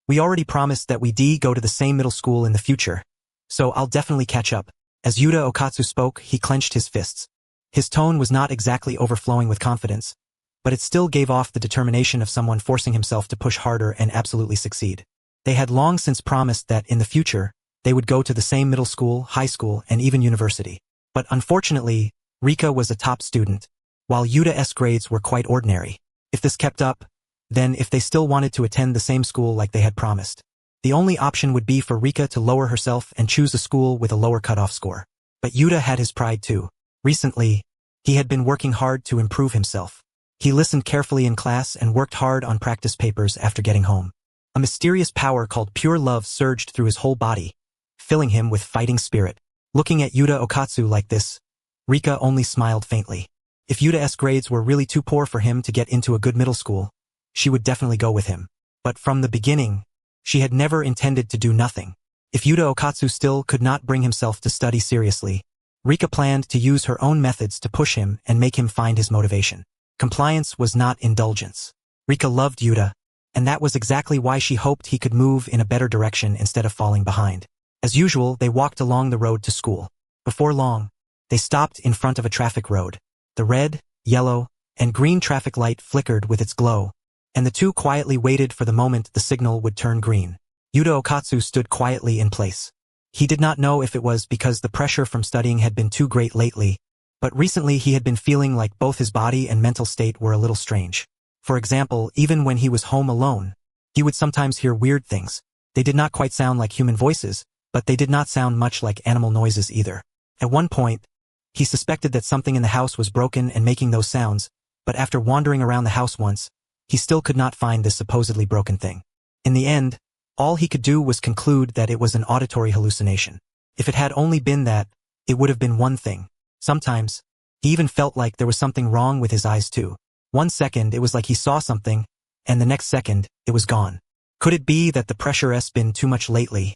We already promised that we'd go to the same middle school in the future, so I'll definitely catch up. As Yuta Okatsu spoke, he clenched his fists. His tone was not exactly overflowing with confidence, but it still gave off the determination of someone forcing himself to push harder and absolutely succeed. They had long since promised that in the future, they would go to the same middle school, high school, and even university. But unfortunately, Rika was a top student, while Yuta's grades were quite ordinary. If this kept up, then if they still wanted to attend the same school like they had promised, the only option would be for Rika to lower herself and choose a school with a lower cutoff score. But Yuta had his pride too. Recently, he had been working hard to improve himself. He listened carefully in class and worked hard on practice papers after getting home. A mysterious power called pure love surged through his whole body, filling him with fighting spirit. Looking at Yuta Okatsu like this, Rika only smiled faintly. If Yuta's grades were really too poor for him to get into a good middle school, she would definitely go with him. But from the beginning, she had never intended to do nothing. If Yuta Okatsu still could not bring himself to study seriously, Rika planned to use her own methods to push him and make him find his motivation. Compliance was not indulgence. Rika loved Yuta, and that was exactly why she hoped he could move in a better direction instead of falling behind. As usual, they walked along the road to school. Before long, they stopped in front of a traffic road. The red, yellow, and green traffic light flickered with its glow, and the 2 quietly waited for the moment the signal would turn green. Yuta Okatsu stood quietly in place. He did not know if it was because the pressure from studying had been too great lately, but recently he had been feeling like both his body and mental state were a little strange. For example, even when he was home alone, he would sometimes hear weird things. They did not quite sound like human voices, but they did not sound much like animal noises either. At one point, he suspected that something in the house was broken and making those sounds, but after wandering around the house once, he still could not find this supposedly broken thing. In the end, all he could do was conclude that it was an auditory hallucination. If it had only been that, it would have been one thing. Sometimes, he even felt like there was something wrong with his eyes too. One second it was like he saw something, and the next second, it was gone. Could it be that the pressure has been too much lately?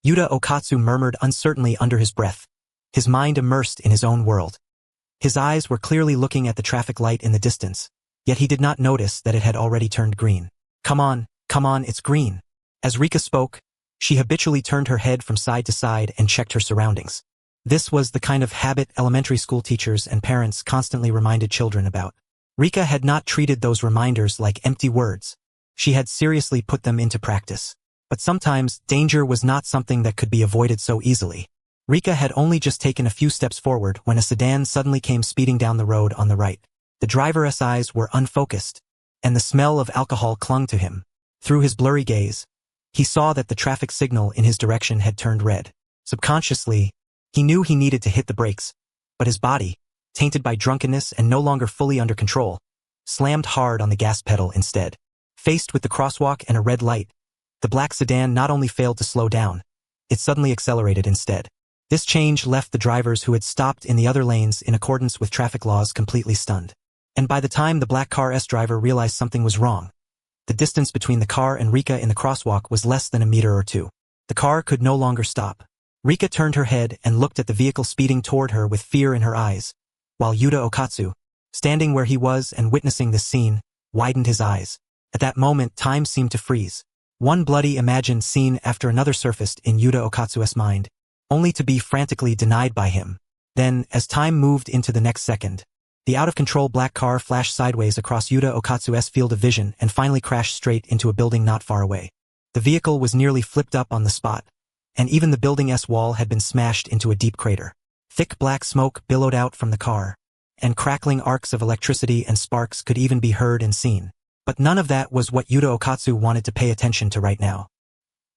Yuta Okatsu murmured uncertainly under his breath, his mind immersed in his own world. His eyes were clearly looking at the traffic light in the distance, yet he did not notice that it had already turned green. Come on, it's green. As Rika spoke, she habitually turned her head from side to side and checked her surroundings. This was the kind of habit elementary school teachers and parents constantly reminded children about. Rika had not treated those reminders like empty words. She had seriously put them into practice. But sometimes, danger was not something that could be avoided so easily. Rika had only just taken a few steps forward when a sedan suddenly came speeding down the road on the right. The driver's eyes were unfocused, and the smell of alcohol clung to him. Through his blurry gaze, he saw that the traffic signal in his direction had turned red. Subconsciously, he knew he needed to hit the brakes, but his body, tainted by drunkenness and no longer fully under control, slammed hard on the gas pedal instead. Faced with the crosswalk and a red light, the black sedan not only failed to slow down, it suddenly accelerated instead. This change left the drivers who had stopped in the other lanes in accordance with traffic laws completely stunned. And by the time the black car's driver realized something was wrong, the distance between the car and Rika in the crosswalk was less than a meter or two. The car could no longer stop. Rika turned her head and looked at the vehicle speeding toward her with fear in her eyes, while Yuta Okatsu, standing where he was and witnessing this scene, widened his eyes. At that moment, time seemed to freeze. One bloody imagined scene after another surfaced in Yuta Okatsu's mind, only to be frantically denied by him. Then, as time moved into the next second, the out-of-control black car flashed sideways across Yuta Okatsu's field of vision and finally crashed straight into a building not far away. The vehicle was nearly flipped up on the spot, and even the building's wall had been smashed into a deep crater. Thick black smoke billowed out from the car, and crackling arcs of electricity and sparks could even be heard and seen. But none of that was what Yuta Okatsu wanted to pay attention to right now.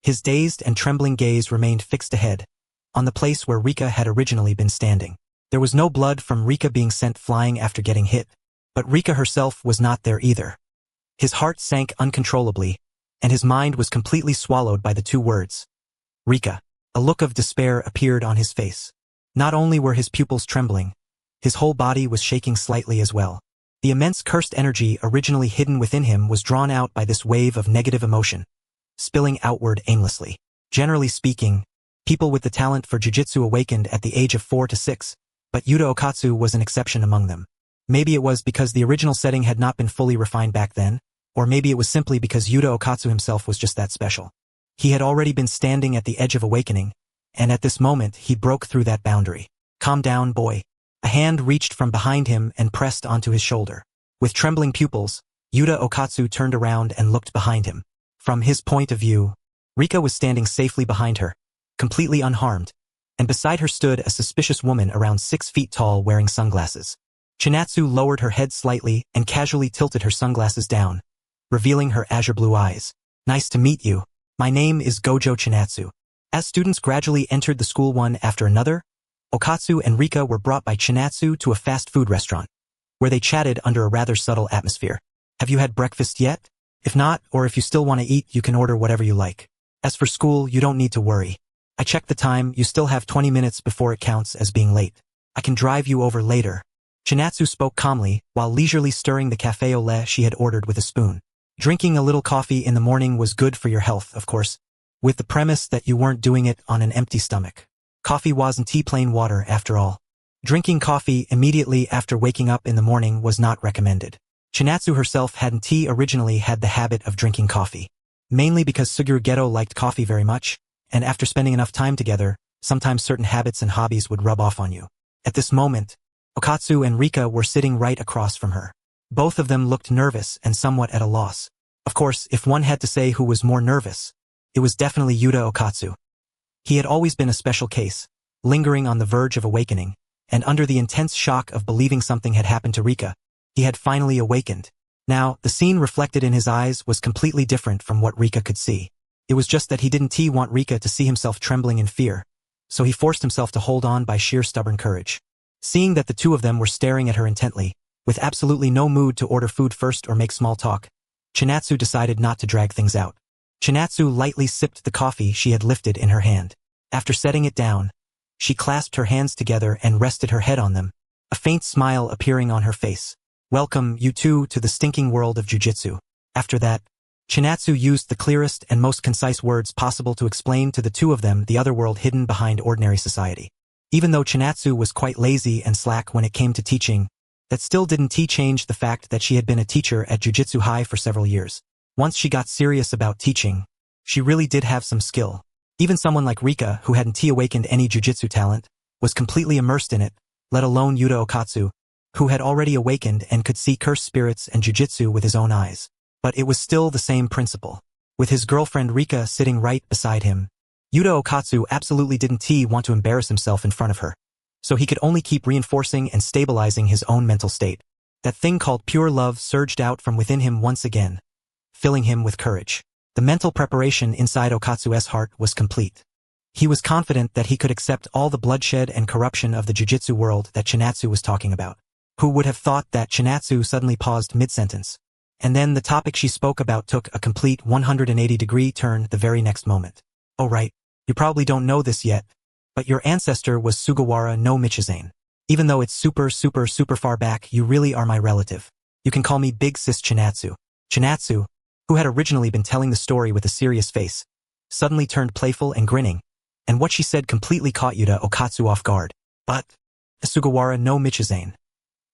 His dazed and trembling gaze remained fixed ahead, on the place where Rika had originally been standing. There was no blood from Rika being sent flying after getting hit, but Rika herself was not there either. His heart sank uncontrollably, and his mind was completely swallowed by the two words, Rika. A look of despair appeared on his face. Not only were his pupils trembling, his whole body was shaking slightly as well. The immense cursed energy originally hidden within him was drawn out by this wave of negative emotion, spilling outward aimlessly. Generally speaking, people with the talent for jujitsu awakened at the age of 4 to 6, but Yuta Okatsu was an exception among them. Maybe it was because the original setting had not been fully refined back then, or maybe it was simply because Yuta Okatsu himself was just that special. He had already been standing at the edge of awakening, and at this moment he broke through that boundary. Calm down, boy. A hand reached from behind him and pressed onto his shoulder. With trembling pupils, Yuta Okatsu turned around and looked behind him. From his point of view, Rika was standing safely behind her, completely unharmed, and beside her stood a suspicious woman around 6 feet tall wearing sunglasses. Chinatsu lowered her head slightly and casually tilted her sunglasses down, revealing her azure blue eyes. Nice to meet you. My name is Gojo Chinatsu. As students gradually entered the school one after another, Okatsu and Rika were brought by Chinatsu to a fast food restaurant, where they chatted under a rather subtle atmosphere. Have you had breakfast yet? If not, or if you still want to eat, you can order whatever you like. As for school, you don't need to worry. I checked the time, you still have 20 minutes before it counts as being late. I can drive you over later. Chinatsu spoke calmly, while leisurely stirring the café au lait she had ordered with a spoon. Drinking a little coffee in the morning was good for your health, of course, with the premise that you weren't doing it on an empty stomach. Coffee wasn't tea, plain water, after all. Drinking coffee immediately after waking up in the morning was not recommended. Chinatsu herself hadn't originally had the habit of drinking coffee, mainly because Suguru Geto liked coffee very much, and after spending enough time together, sometimes certain habits and hobbies would rub off on you. At this moment, Okatsu and Rika were sitting right across from her. Both of them looked nervous and somewhat at a loss. Of course, if one had to say who was more nervous, it was definitely Yuta Okatsu. He had always been a special case, lingering on the verge of awakening, and under the intense shock of believing something had happened to Rika, he had finally awakened. Now, the scene reflected in his eyes was completely different from what Rika could see. It was just that he didn't want Rika to see himself trembling in fear, so he forced himself to hold on by sheer stubborn courage. Seeing that the two of them were staring at her intently, With absolutely no mood to order food first or make small talk, Chinatsu decided not to drag things out. Chinatsu lightly sipped the coffee she had lifted in her hand. After setting it down, she clasped her hands together and rested her head on them, a faint smile appearing on her face. Welcome, you two, to the stinking world of jujitsu. After that, Chinatsu used the clearest and most concise words possible to explain to the two of them the other world hidden behind ordinary society. Even though Chinatsu was quite lazy and slack when it came to teaching, that still didn't change the fact that she had been a teacher at Jujutsu High for several years. Once she got serious about teaching, she really did have some skill. Even someone like Rika, who hadn't awakened any jujitsu talent, was completely immersed in it, let alone Yuta Okatsu, who had already awakened and could see cursed spirits and jujitsu with his own eyes. But it was still the same principle. With his girlfriend Rika sitting right beside him, Yuta Okatsu absolutely didn't want to embarrass himself in front of her, so he could only keep reinforcing and stabilizing his own mental state. That thing called pure love surged out from within him once again, filling him with courage. The mental preparation inside Okatsu's heart was complete. He was confident that he could accept all the bloodshed and corruption of the jujitsu world that Chinatsu was talking about. Who would have thought that Chinatsu suddenly paused mid-sentence? And then the topic she spoke about took a complete 180-degree turn the very next moment. Oh right, you probably don't know this yet, but your ancestor was Sugawara no Michizane. Even though it's super far back, you really are my relative. You can call me Big Sis Chinatsu. Chinatsu, who had originally been telling the story with a serious face, suddenly turned playful and grinning, and what she said completely caught Yuta Okatsu off guard. But, Sugawara no Michizane.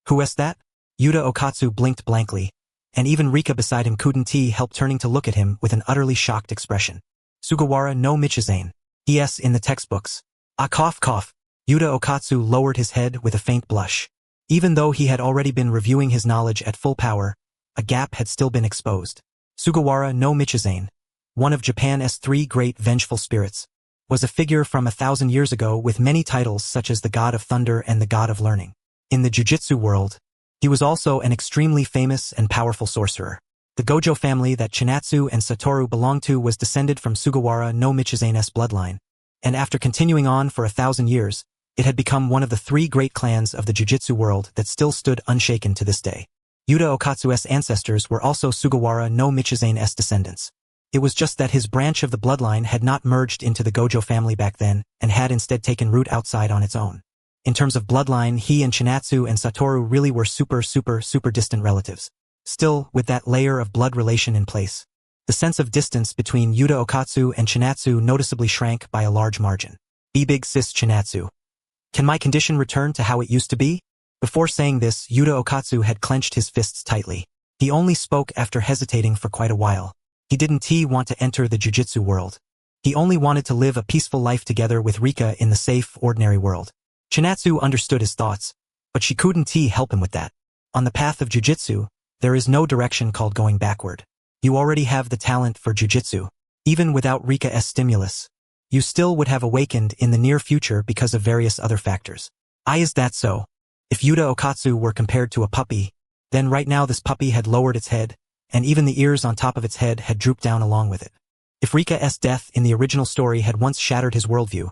Who is that? Yuta Okatsu blinked blankly, and even Rika beside him couldn't help turning to look at him with an utterly shocked expression. Sugawara no Michizane. Yes, in the textbooks. Ah, cough. Yuta Okatsu lowered his head with a faint blush. Even though he had already been reviewing his knowledge at full power, a gap had still been exposed. Sugawara no Michizane, one of Japan's three great vengeful spirits, was a figure from 1,000 years ago with many titles such as the God of Thunder and the God of Learning. In the jujitsu world, he was also an extremely famous and powerful sorcerer. The Gojo family that Chinatsu and Satoru belonged to was descended from Sugawara no Michizane's bloodline, and after continuing on for 1,000 years, it had become one of the three great clans of the jujitsu world that still stood unshaken to this day. Yuta Okatsu's ancestors were also Sugawara no Michizane's descendants. It was just that his branch of the bloodline had not merged into the Gojo family back then and had instead taken root outside on its own. In terms of bloodline, he and Chinatsu and Satoru really were super distant relatives. Still, with that layer of blood relation in place, the sense of distance between Yuta Okatsu and Chinatsu noticeably shrank by a large margin. Be big sis Chinatsu. Can my condition return to how it used to be? Before saying this, Yuta Okatsu had clenched his fists tightly. He only spoke after hesitating for quite a while. He didn't want to enter the jujitsu world. He only wanted to live a peaceful life together with Rika in the safe, ordinary world. Chinatsu understood his thoughts, but she couldn't help him with that. On the path of jujitsu, there is no direction called going backward. You already have the talent for jujitsu. Even without Rika's stimulus, you still would have awakened in the near future because of various other factors. Is that so? If Yuta Okatsu were compared to a puppy, then right now this puppy had lowered its head, and even the ears on top of its head had drooped down along with it. If Rika's death in the original story had once shattered his worldview,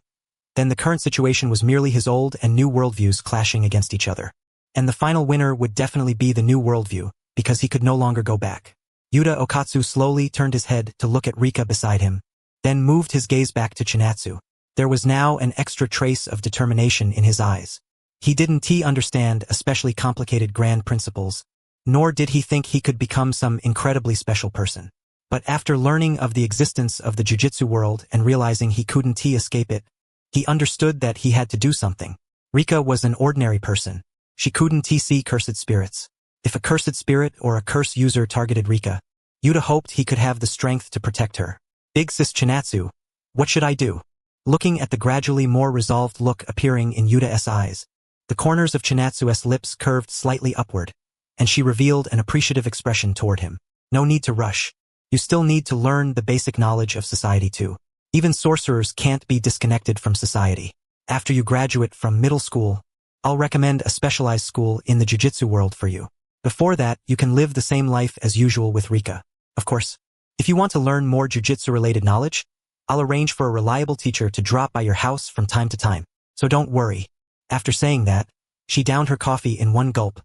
then the current situation was merely his old and new worldviews clashing against each other. And the final winner would definitely be the new worldview, because he could no longer go back. Yuta Okatsu slowly turned his head to look at Rika beside him, then moved his gaze back to Chinatsu. There was now an extra trace of determination in his eyes. He didn't understand especially complicated grand principles, nor did he think he could become some incredibly special person. But after learning of the existence of the jujitsu world and realizing he couldn't escape it, he understood that he had to do something. Rika was an ordinary person. She couldn't see cursed spirits. If a cursed spirit or a curse user targeted Rika, Yuta hoped he could have the strength to protect her. Big sis Chinatsu, what should I do? Looking at the gradually more resolved look appearing in Yuta's eyes, the corners of Chinatsu's lips curved slightly upward, and she revealed an appreciative expression toward him. No need to rush. You still need to learn the basic knowledge of society too. Even sorcerers can't be disconnected from society. After you graduate from middle school, I'll recommend a specialized school in the jujitsu world for you. Before that, you can live the same life as usual with Rika. Of course, if you want to learn more jujitsu-related knowledge, I'll arrange for a reliable teacher to drop by your house from time to time, so don't worry. After saying that, she downed her coffee in one gulp,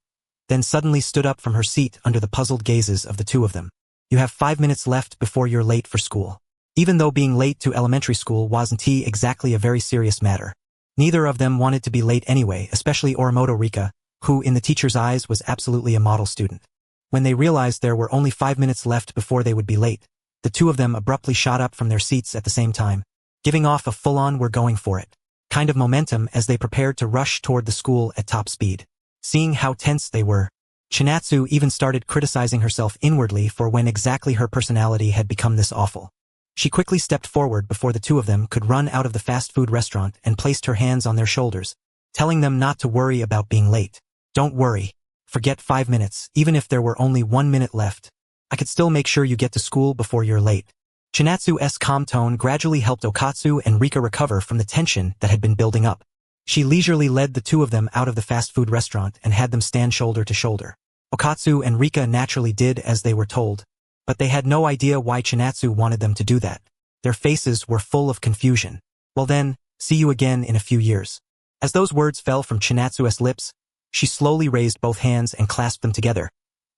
then suddenly stood up from her seat under the puzzled gazes of the two of them. You have 5 minutes left before you're late for school. Even though being late to elementary school wasn't exactly a very serious matter, neither of them wanted to be late anyway, especially Orimoto Rika, who in the teacher's eyes was absolutely a model student. When they realized there were only 5 minutes left before they would be late, the two of them abruptly shot up from their seats at the same time, giving off a full-on "we're going for it" kind of momentum as they prepared to rush toward the school at top speed. Seeing how tense they were, Chinatsu even started criticizing herself inwardly for when exactly her personality had become this awful. She quickly stepped forward before the two of them could run out of the fast food restaurant and placed her hands on their shoulders, telling them not to worry about being late. Don't worry. Forget 5 minutes, even if there were only 1 minute left. I could still make sure you get to school before you're late. Chinatsu's calm tone gradually helped Okatsu and Rika recover from the tension that had been building up. She leisurely led the two of them out of the fast food restaurant and had them stand shoulder to shoulder. Okatsu and Rika naturally did as they were told, but they had no idea why Chinatsu wanted them to do that. Their faces were full of confusion. Well then, see you again in a few years. As those words fell from Chinatsu's lips, she slowly raised both hands and clasped them together,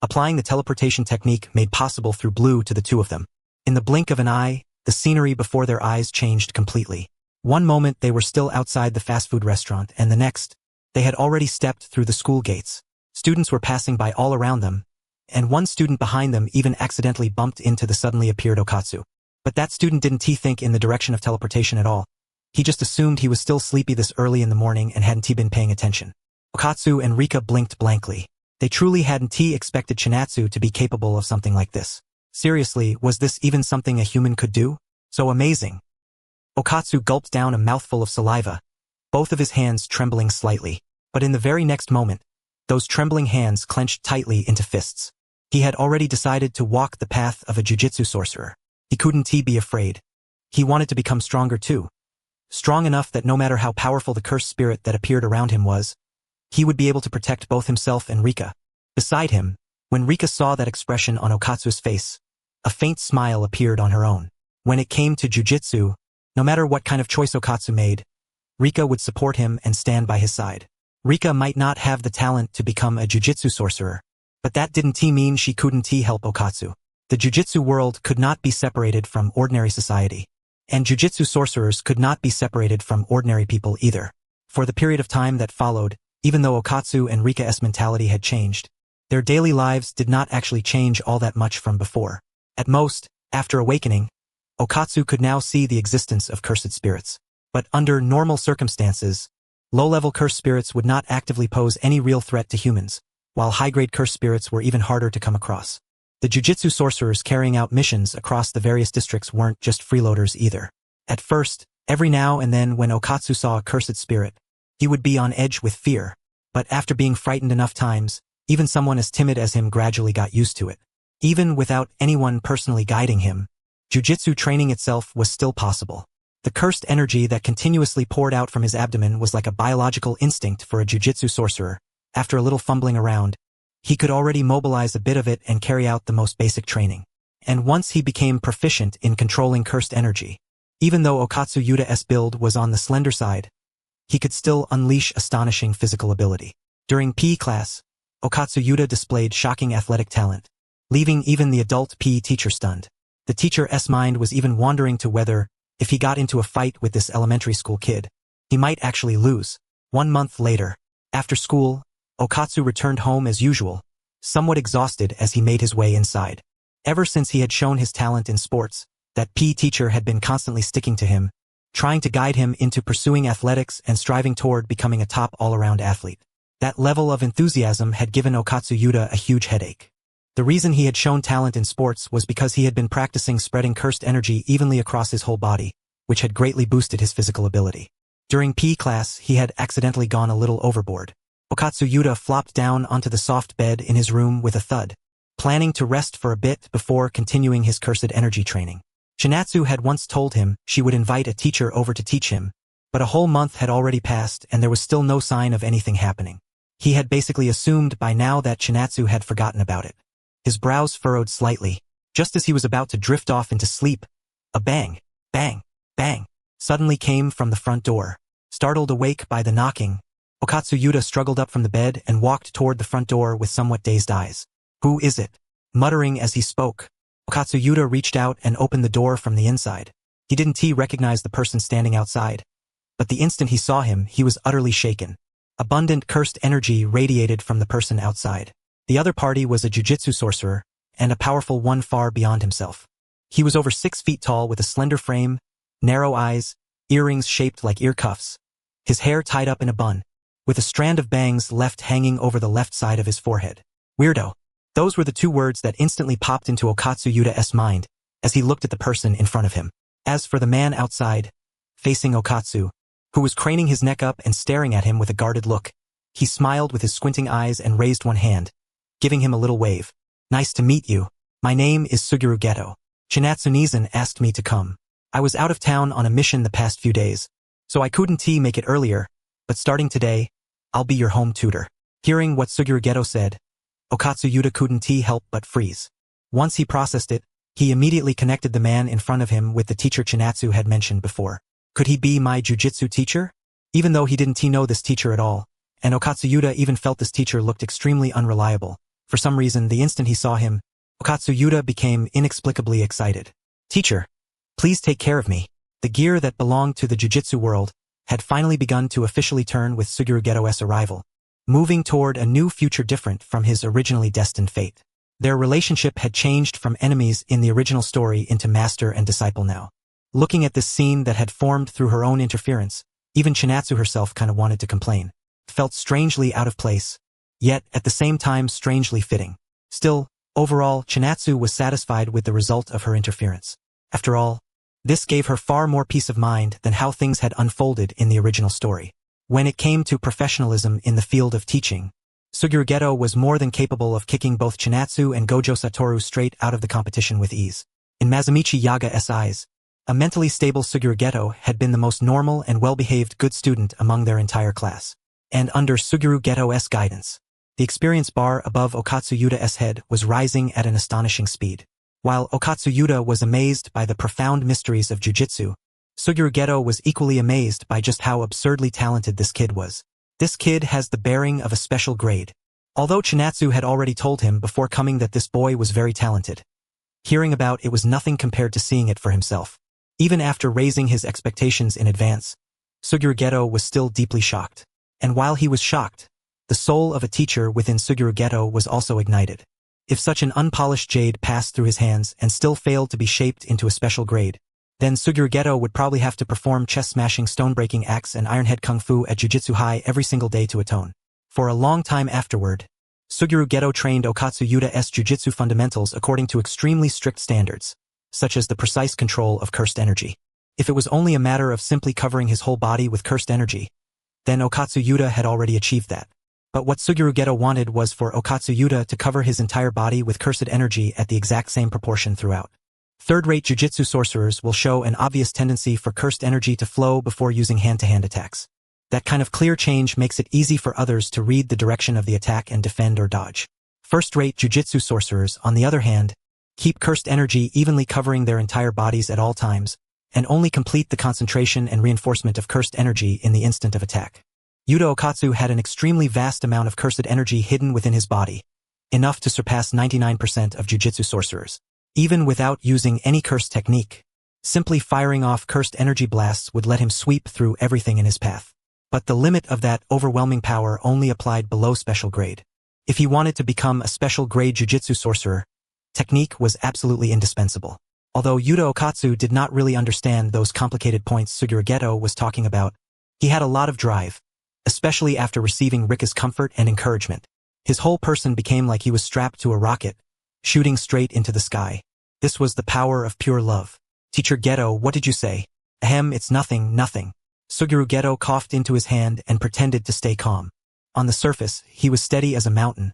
applying the teleportation technique made possible through blue to the two of them. In the blink of an eye, the scenery before their eyes changed completely. One moment they were still outside the fast food restaurant, and the next, they had already stepped through the school gates. Students were passing by all around them, and one student behind them even accidentally bumped into the suddenly appeared Okatsu. But that student didn't think in the direction of teleportation at all. He just assumed he was still sleepy this early in the morning and hadn't been paying attention. Okatsu and Rika blinked blankly. They truly hadn't expected Chinatsu to be capable of something like this. Seriously, was this even something a human could do? So amazing. Okatsu gulped down a mouthful of saliva, both of his hands trembling slightly. But in the very next moment, those trembling hands clenched tightly into fists. He had already decided to walk the path of a jujitsu sorcerer. He couldn't be afraid. He wanted to become stronger too. Strong enough that no matter how powerful the cursed spirit that appeared around him was, he would be able to protect both himself and Rika. Beside him, when Rika saw that expression on Okatsu's face, a faint smile appeared on her own. When it came to jujitsu, no matter what kind of choice Okatsu made, Rika would support him and stand by his side. Rika might not have the talent to become a jujitsu sorcerer, but that didn't mean she couldn't help Okatsu. The jujitsu world could not be separated from ordinary society, and jujitsu sorcerers could not be separated from ordinary people either. For the period of time that followed, even though Okatsu and Rika's mentality had changed, their daily lives did not actually change all that much from before. At most, after awakening, Okatsu could now see the existence of cursed spirits. But under normal circumstances, low-level cursed spirits would not actively pose any real threat to humans, while high-grade cursed spirits were even harder to come across. The jujitsu sorcerers carrying out missions across the various districts weren't just freeloaders either. At first, every now and then when Okatsu saw a cursed spirit, he would be on edge with fear, but after being frightened enough times, even someone as timid as him gradually got used to it. Even without anyone personally guiding him, jujitsu training itself was still possible. The cursed energy that continuously poured out from his abdomen was like a biological instinct for a jujitsu sorcerer. After a little fumbling around, he could already mobilize a bit of it and carry out the most basic training. And once he became proficient in controlling cursed energy, even though Okatsu Yuda's build was on the slender side, he could still unleash astonishing physical ability. During PE class, Okatsu Yuda displayed shocking athletic talent, leaving even the adult PE teacher stunned. The teacher's mind was even wandering to whether, if he got into a fight with this elementary school kid, he might actually lose. 1 month later, after school, Okatsu returned home as usual, somewhat exhausted as he made his way inside. Ever since he had shown his talent in sports, that PE teacher had been constantly sticking to him, trying to guide him into pursuing athletics and striving toward becoming a top all-around athlete. That level of enthusiasm had given Okatsu Yuda a huge headache. The reason he had shown talent in sports was because he had been practicing spreading cursed energy evenly across his whole body, which had greatly boosted his physical ability. During PE class, he had accidentally gone a little overboard. Okatsu Yuda flopped down onto the soft bed in his room with a thud, planning to rest for a bit before continuing his cursed energy training. Chinatsu had once told him she would invite a teacher over to teach him, but a whole month had already passed and there was still no sign of anything happening. He had basically assumed by now that Chinatsu had forgotten about it. His brows furrowed slightly. Just as he was about to drift off into sleep, a bang, bang, bang suddenly came from the front door. Startled awake by the knocking, Okatsu Yuta struggled up from the bed and walked toward the front door with somewhat dazed eyes. Who is it? Muttering as he spoke, Okatsu Yuta reached out and opened the door from the inside. He didn't recognize the person standing outside, but the instant he saw him, he was utterly shaken. Abundant cursed energy radiated from the person outside. The other party was a jujitsu sorcerer, and a powerful one far beyond himself. He was over 6 feet tall with a slender frame, narrow eyes, earrings shaped like ear cuffs, his hair tied up in a bun, with a strand of bangs left hanging over the left side of his forehead. Weirdo. Those were the 2 words that instantly popped into Okatsu Yuta's mind as he looked at the person in front of him. As for the man outside, facing Okatsu, who was craning his neck up and staring at him with a guarded look, he smiled with his squinting eyes and raised one hand, giving him a little wave. Nice to meet you. My name is Satoru Gojo. Chinatsu asked me to come. I was out of town on a mission the past few days, so I couldn't make it earlier, but starting today, I'll be your home tutor. Hearing what Satoru Gojo said, Okatsu Yuta couldn't help but freeze. Once he processed it, he immediately connected the man in front of him with the teacher Chinatsu had mentioned before. Could he be my jujitsu teacher? Even though he didn't know this teacher at all, and Okatsu Yuta even felt this teacher looked extremely unreliable, for some reason the instant he saw him, Okatsu Yuta became inexplicably excited. Teacher, please take care of me. The gear that belonged to the jujitsu world had finally begun to officially turn with Satoru Gojo's arrival, moving toward a new future different from his originally destined fate. Their relationship had changed from enemies in the original story into master and disciple now. Looking at this scene that had formed through her own interference, even Chinatsu herself kind of wanted to complain. Felt strangely out of place, yet at the same time strangely fitting. Still, overall, Chinatsu was satisfied with the result of her interference. After all, this gave her far more peace of mind than how things had unfolded in the original story. When it came to professionalism in the field of teaching, Satoru Gojo was more than capable of kicking both Chinatsu and Gojo Satoru straight out of the competition with ease. In Mazumichi Yaga's eyes, a mentally stable Satoru Gojo had been the most normal and well-behaved good student among their entire class. And under Satoru Gojo's guidance, the experience bar above Okatsu Yuta's head was rising at an astonishing speed. While Okatsu Yuta was amazed by the profound mysteries of jujitsu, Satoru Gojo was equally amazed by just how absurdly talented this kid was. This kid has the bearing of a special grade. Although Chinatsu had already told him before coming that this boy was very talented, hearing about it was nothing compared to seeing it for himself. Even after raising his expectations in advance, Satoru Gojo was still deeply shocked. And while he was shocked, the soul of a teacher within Satoru Gojo was also ignited. If such an unpolished jade passed through his hands and still failed to be shaped into a special grade, then Satoru Gojo would probably have to perform chest-smashing, stone-breaking axe and iron-head kung fu at Jujutsu High every single day to atone. For a long time afterward, Satoru Gojo trained Okatsu Yuta's jujutsu fundamentals according to extremely strict standards, such as the precise control of cursed energy. If it was only a matter of simply covering his whole body with cursed energy, then Okatsu Yuta had already achieved that. But what Satoru Gojo wanted was for Okatsu Yuta to cover his entire body with cursed energy at the exact same proportion throughout. Third-rate jujutsu sorcerers will show an obvious tendency for cursed energy to flow before using hand-to-hand attacks. That kind of clear change makes it easy for others to read the direction of the attack and defend or dodge. First-rate jujutsu sorcerers, on the other hand, keep cursed energy evenly covering their entire bodies at all times, and only complete the concentration and reinforcement of cursed energy in the instant of attack. Yuta Okatsu had an extremely vast amount of cursed energy hidden within his body, enough to surpass 99% of jujutsu sorcerers. Even without using any cursed technique, simply firing off cursed energy blasts would let him sweep through everything in his path. But the limit of that overwhelming power only applied below special grade. If he wanted to become a special grade jujutsu sorcerer, technique was absolutely indispensable. Although Yuta Okatsu did not really understand those complicated points Satoru Gojo was talking about, he had a lot of drive, especially after receiving Rika's comfort and encouragement. His whole person became like he was strapped to a rocket, shooting straight into the sky. This was the power of pure love. Teacher Gojo, what did you say? Ahem, it's nothing, nothing. Satoru Gojo coughed into his hand and pretended to stay calm. On the surface, he was steady as a mountain,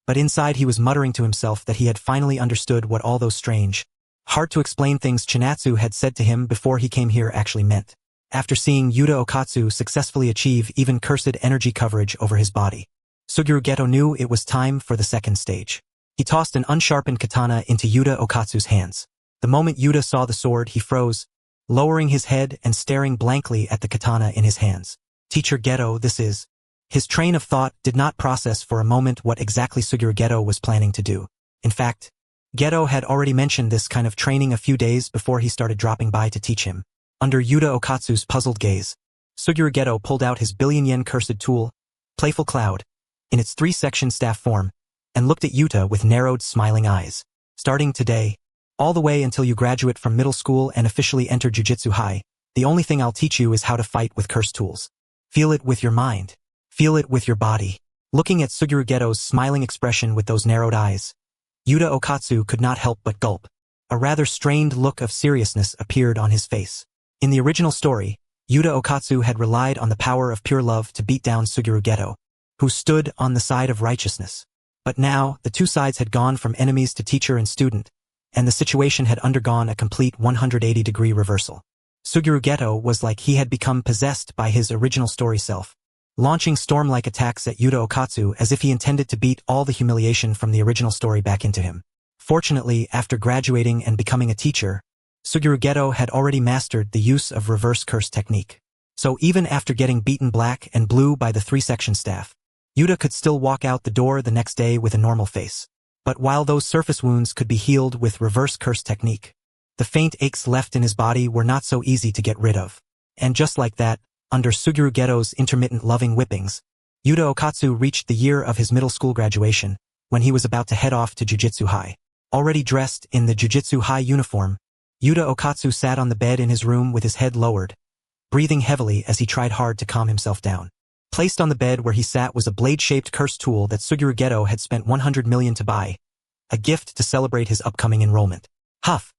but inside he was muttering to himself that he had finally understood what all those strange, hard-to-explain things Chinatsu had said to him before he came here actually meant. After seeing Yuta Okatsu successfully achieve even cursed energy coverage over his body, Satoru Gojo knew it was time for the second stage. He tossed an unsharpened katana into Yuta Okatsu's hands. The moment Yuta saw the sword, he froze, lowering his head and staring blankly at the katana in his hands. Teacher Gojo, this is... His train of thought did not process for a moment what exactly Suguru Geto was planning to do. In fact, Geto had already mentioned this kind of training a few days before he started dropping by to teach him. Under Yuta Okatsu's puzzled gaze, Suguru Geto pulled out his billion-yen cursed tool, Playful Cloud, in its 3-section staff form, and looked at Yuta with narrowed, smiling eyes. Starting today, all the way until you graduate from middle school and officially enter Jujutsu High, the only thing I'll teach you is how to fight with cursed tools. Feel it with your mind. Feel it with your body. Looking at Suguru Geto's smiling expression with those narrowed eyes, Yuta Okatsu could not help but gulp. A rather strained look of seriousness appeared on his face. In the original story, Yuta Okatsu had relied on the power of pure love to beat down Suguru Geto, who stood on the side of righteousness. But now, the two sides had gone from enemies to teacher and student, and the situation had undergone a complete 180-degree reversal. Suguru Geto was like he had become possessed by his original story self, launching storm-like attacks at Yuta Okatsu as if he intended to beat all the humiliation from the original story back into him. Fortunately, after graduating and becoming a teacher, Suguru Geto had already mastered the use of reverse curse technique. So even after getting beaten black and blue by the 3-section staff, Yuta could still walk out the door the next day with a normal face. But while those surface wounds could be healed with reverse curse technique, the faint aches left in his body were not so easy to get rid of. And just like that, under Suguru Geto's intermittent loving whippings, Yuta Okatsu reached the year of his middle school graduation, when he was about to head off to Jujutsu High. Already dressed in the Jujutsu High uniform, Yuta Okatsu sat on the bed in his room with his head lowered, breathing heavily as he tried hard to calm himself down. Placed on the bed where he sat was a blade-shaped curse tool that Suguru Geto had spent 100 million to buy, a gift to celebrate his upcoming enrollment. Huff!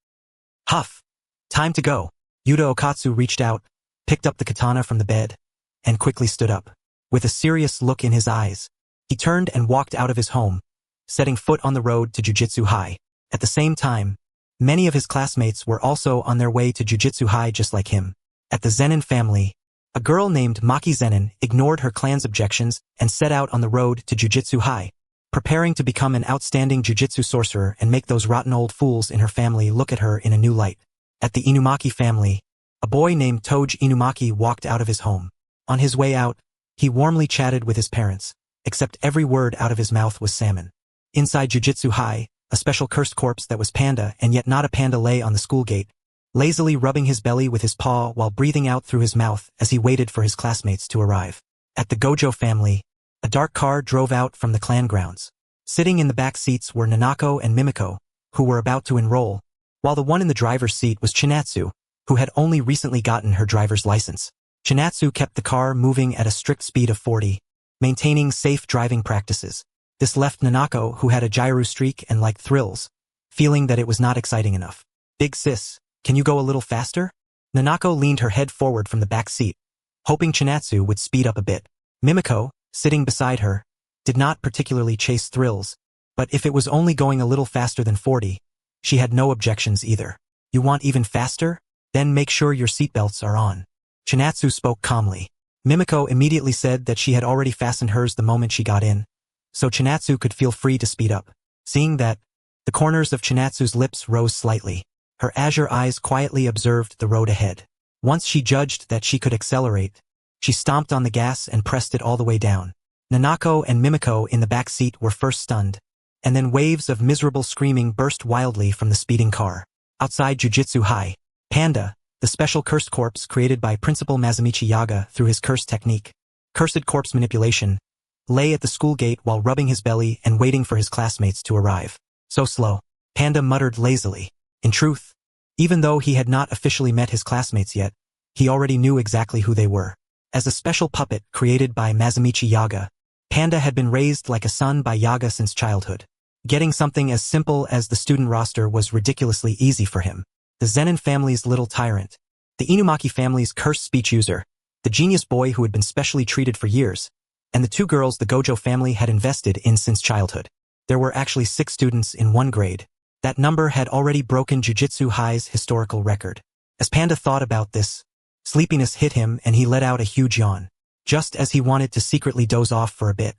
Huff! Time to go. Yuta Okatsu reached out, picked up the katana from the bed, and quickly stood up. With a serious look in his eyes, he turned and walked out of his home, setting foot on the road to Jujutsu High. At the same time, many of his classmates were also on their way to Jujutsu High just like him. At the Zenin family, a girl named Maki Zenin ignored her clan's objections and set out on the road to Jujutsu High, preparing to become an outstanding jujutsu sorcerer and make those rotten old fools in her family look at her in a new light. At the Inumaki family, a boy named Toji Inumaki walked out of his home. On his way out, he warmly chatted with his parents, except every word out of his mouth was salmon. Inside Jujutsu High, a special cursed corpse that was panda and yet not a panda lay on the school gate, lazily rubbing his belly with his paw while breathing out through his mouth as he waited for his classmates to arrive. At the Gojo family, a dark car drove out from the clan grounds. Sitting in the back seats were Nanako and Mimiko, who were about to enroll, while the one in the driver's seat was Chinatsu, who had only recently gotten her driver's license. Chinatsu kept the car moving at a strict speed of 40, maintaining safe driving practices. This left Nanako, who had a gyro streak and liked thrills, feeling that it was not exciting enough. Big sis, can you go a little faster? Nanako leaned her head forward from the back seat, hoping Chinatsu would speed up a bit. Mimiko, sitting beside her, did not particularly chase thrills, but if it was only going a little faster than 40, she had no objections either. You want even faster? Then make sure your seatbelts are on. Chinatsu spoke calmly. Mimiko immediately said that she had already fastened hers the moment she got in, so Chinatsu could feel free to speed up. Seeing that, the corners of Chinatsu's lips rose slightly. Her azure eyes quietly observed the road ahead. Once she judged that she could accelerate, she stomped on the gas and pressed it all the way down. Nanako and Mimiko in the back seat were first stunned, and then waves of miserable screaming burst wildly from the speeding car. Outside Jujutsu High, Panda, the special cursed corpse created by Principal Masamichi Yaga through his curse technique, cursed corpse manipulation, lay at the school gate while rubbing his belly and waiting for his classmates to arrive. So slow, Panda muttered lazily. In truth, even though he had not officially met his classmates yet, he already knew exactly who they were. As a special puppet created by Masamichi Yaga, Panda had been raised like a son by Yaga since childhood. Getting something as simple as the student roster was ridiculously easy for him. The Zenin family's little tyrant, the Inumaki family's cursed speech user, the genius boy who had been specially treated for years, and the two girls the Gojo family had invested in since childhood. There were actually 6 students in one grade. That number had already broken Jujutsu High's historical record. As Panda thought about this, sleepiness hit him and he let out a huge yawn. Just as he wanted to secretly doze off for a bit,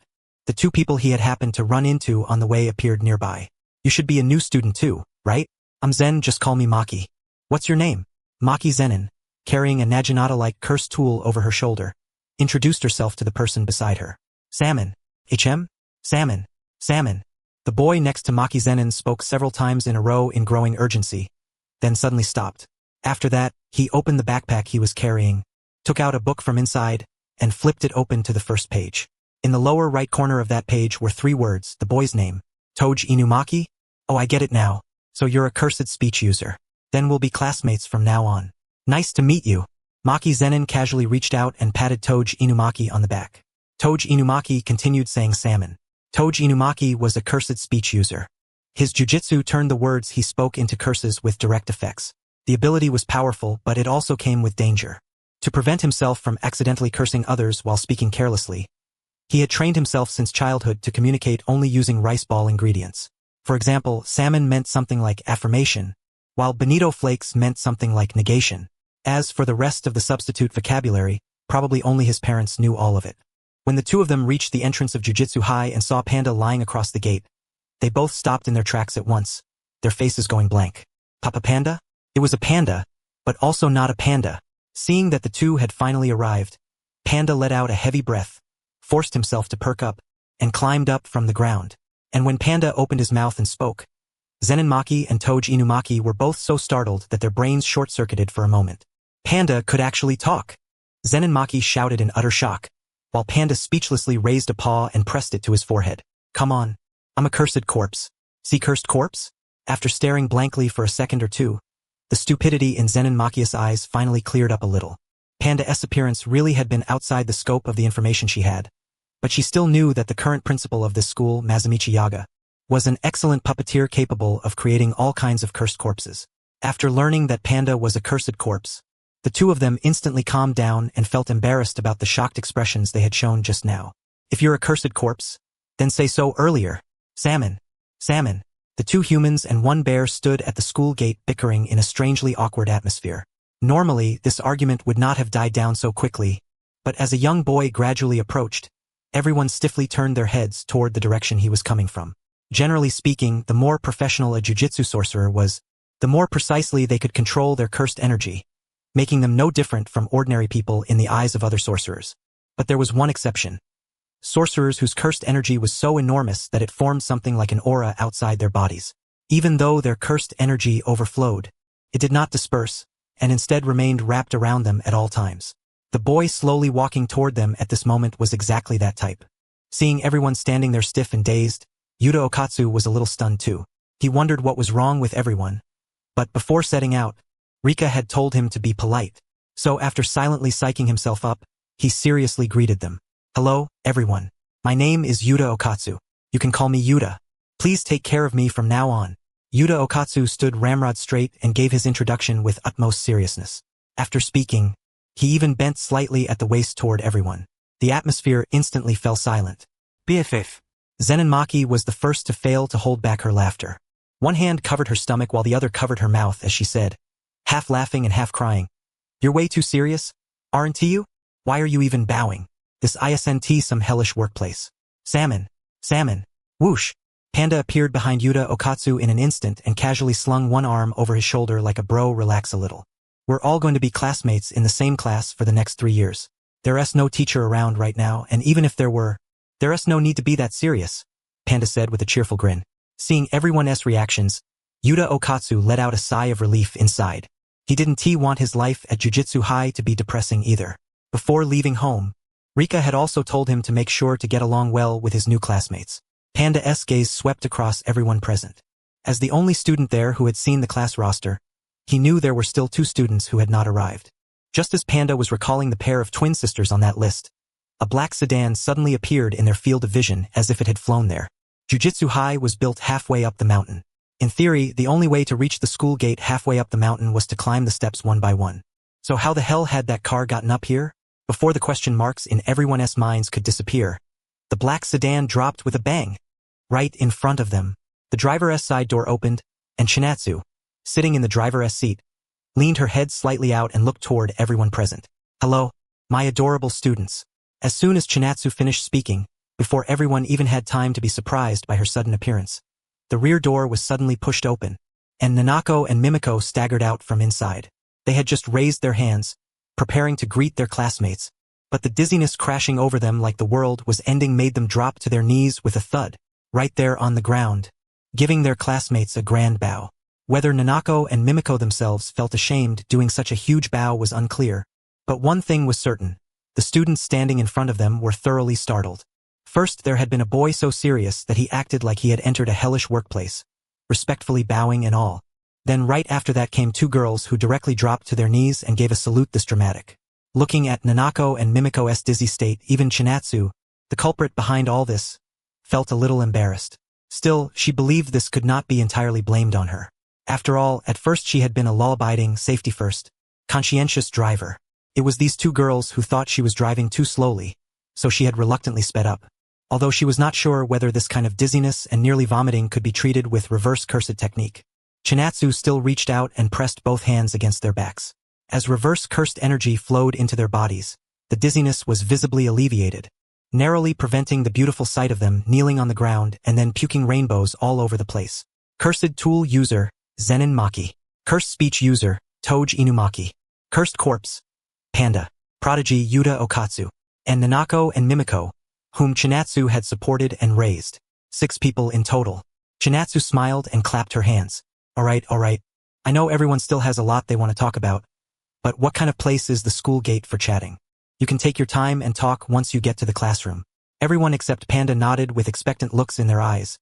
the 2 people he had happened to run into on the way appeared nearby. You should be a new student too, right? I'm Zen, just call me Maki. What's your name? Maki Zenin, carrying a Naginata-like cursed tool over her shoulder, introduced herself to the person beside her. Salmon. HM? Salmon. Salmon. The boy next to Maki Zenin spoke several times in a row in growing urgency, then suddenly stopped. After that, he opened the backpack he was carrying, took out a book from inside, and flipped it open to the first page. In the lower right corner of that page were 3 words, the boy's name. Toji Inumaki? Oh, I get it now. So you're a cursed speech user. Then we'll be classmates from now on. Nice to meet you. Maki Zenin casually reached out and patted Toji Inumaki on the back. Toji Inumaki continued saying salmon. Toji Inumaki was a cursed speech user. His jujitsu turned the words he spoke into curses with direct effects. The ability was powerful, but it also came with danger. To prevent himself from accidentally cursing others while speaking carelessly, he had trained himself since childhood to communicate only using rice ball ingredients. For example, salmon meant something like affirmation, while bonito flakes meant something like negation. As for the rest of the substitute vocabulary, probably only his parents knew all of it. When the two of them reached the entrance of Jujutsu High and saw Panda lying across the gate, they both stopped in their tracks at once, their faces going blank. Papa Panda? It was a panda, but also not a panda. Seeing that the two had finally arrived, Panda let out a heavy breath, forced himself to perk up, and climbed up from the ground. And when Panda opened his mouth and spoke, Zenin Maki and Toji Inumaki were both so startled that their brains short-circuited for a moment. Panda could actually talk. Zenin Maki shouted in utter shock, while Panda speechlessly raised a paw and pressed it to his forehead. Come on, I'm a cursed corpse. See cursed corpse? After staring blankly for a second or two, the stupidity in Zenin Maki's eyes finally cleared up a little. Panda's appearance really had been outside the scope of the information she had, but she still knew that the current principal of this school, Mazumichi Yaga, was an excellent puppeteer capable of creating all kinds of cursed corpses. After learning that Panda was a cursed corpse, the two of them instantly calmed down and felt embarrassed about the shocked expressions they had shown just now. If you're a cursed corpse, then say so earlier. Salmon. Salmon. The 2 humans and 1 bear stood at the school gate bickering in a strangely awkward atmosphere. Normally, this argument would not have died down so quickly, but as a young boy gradually approached, everyone stiffly turned their heads toward the direction he was coming from. Generally speaking, the more professional a jujitsu sorcerer was, the more precisely they could control their cursed energy, making them no different from ordinary people in the eyes of other sorcerers. But there was one exception. Sorcerers whose cursed energy was so enormous that it formed something like an aura outside their bodies. Even though their cursed energy overflowed, it did not disperse, and instead remained wrapped around them at all times. The boy slowly walking toward them at this moment was exactly that type. Seeing everyone standing there stiff and dazed, Yuta Okatsu was a little stunned too. He wondered what was wrong with everyone. But before setting out, Rika had told him to be polite. So after silently psyching himself up, he seriously greeted them. Hello, everyone. My name is Yuta Okatsu. You can call me Yuta. Please take care of me from now on. Yuta Okatsu stood ramrod straight and gave his introduction with utmost seriousness. After speaking, he even bent slightly at the waist toward everyone. The atmosphere instantly fell silent. BFF. Zenin Maki was the first to fail to hold back her laughter. One hand covered her stomach while the other covered her mouth as she said, half laughing and half crying, "You're way too serious, aren't you? Why are you even bowing? This isn't some hellish workplace." Salmon. Salmon. Whoosh. Panda appeared behind Yuta Okatsu in an instant and casually slung one arm over his shoulder like a bro. Relax a little. We're all going to be classmates in the same class for the next 3 years. There's no teacher around right now, and even if there were, there's no need to be that serious, Panda said with a cheerful grin. Seeing everyone's reactions, Yuta Okatsu let out a sigh of relief inside. He didn't want his life at Jujutsu High to be depressing either. Before leaving home, Rika had also told him to make sure to get along well with his new classmates. Panda's gaze swept across everyone present. As the only student there who had seen the class roster, he knew there were still 2 students who had not arrived. Just as Panda was recalling the pair of twin sisters on that list, a black sedan suddenly appeared in their field of vision as if it had flown there. Jujutsu High was built halfway up the mountain. In theory, the only way to reach the school gate halfway up the mountain was to climb the steps one by one. So how the hell had that car gotten up here? Before the question marks in everyone's minds could disappear, the black sedan dropped with a bang. Right in front of them, the driver's side door opened, and Chinatsu, sitting in the driver's seat, leaned her head slightly out and looked toward everyone present. Hello, my adorable students. As soon as Chinatsu finished speaking, before everyone even had time to be surprised by her sudden appearance, the rear door was suddenly pushed open, and Nanako and Mimiko staggered out from inside. They had just raised their hands, preparing to greet their classmates, But the dizziness crashing over them like the world was ending made them drop to their knees with a thud, right there on the ground, giving their classmates a grand bow. Whether Nanako and Mimiko themselves felt ashamed doing such a huge bow was unclear, but one thing was certain: the students standing in front of them were thoroughly startled. First, there had been a boy so serious that he acted like he had entered a hellish workplace, respectfully bowing and all. Then right after that came two girls who directly dropped to their knees and gave a salute this dramatic. Looking at Nanako and Mimiko's dizzy state, even Chinatsu, the culprit behind all this, felt a little embarrassed. Still, she believed this could not be entirely blamed on her. After all, at first she had been a law-abiding, safety-first, conscientious driver. It was these two girls who thought she was driving too slowly, so she had reluctantly sped up. Although she was not sure whether this kind of dizziness and nearly vomiting could be treated with reverse cursed technique. Chinatsu still reached out and pressed both hands against their backs. As reverse cursed energy flowed into their bodies, the dizziness was visibly alleviated, narrowly preventing the beautiful sight of them kneeling on the ground and then puking rainbows all over the place. Cursed tool user, Zenin Maki. Cursed speech user, Toge Inumaki. Cursed corpse, Panda. Prodigy Yuta Okatsu. And Nanako and Mimiko, whom Chinatsu had supported and raised. 6 people in total. Chinatsu smiled and clapped her hands. All right. I know everyone still has a lot they want to talk about, but what kind of place is the school gate for chatting? You can take your time and talk once you get to the classroom. Everyone except Panda nodded with expectant looks in their eyes,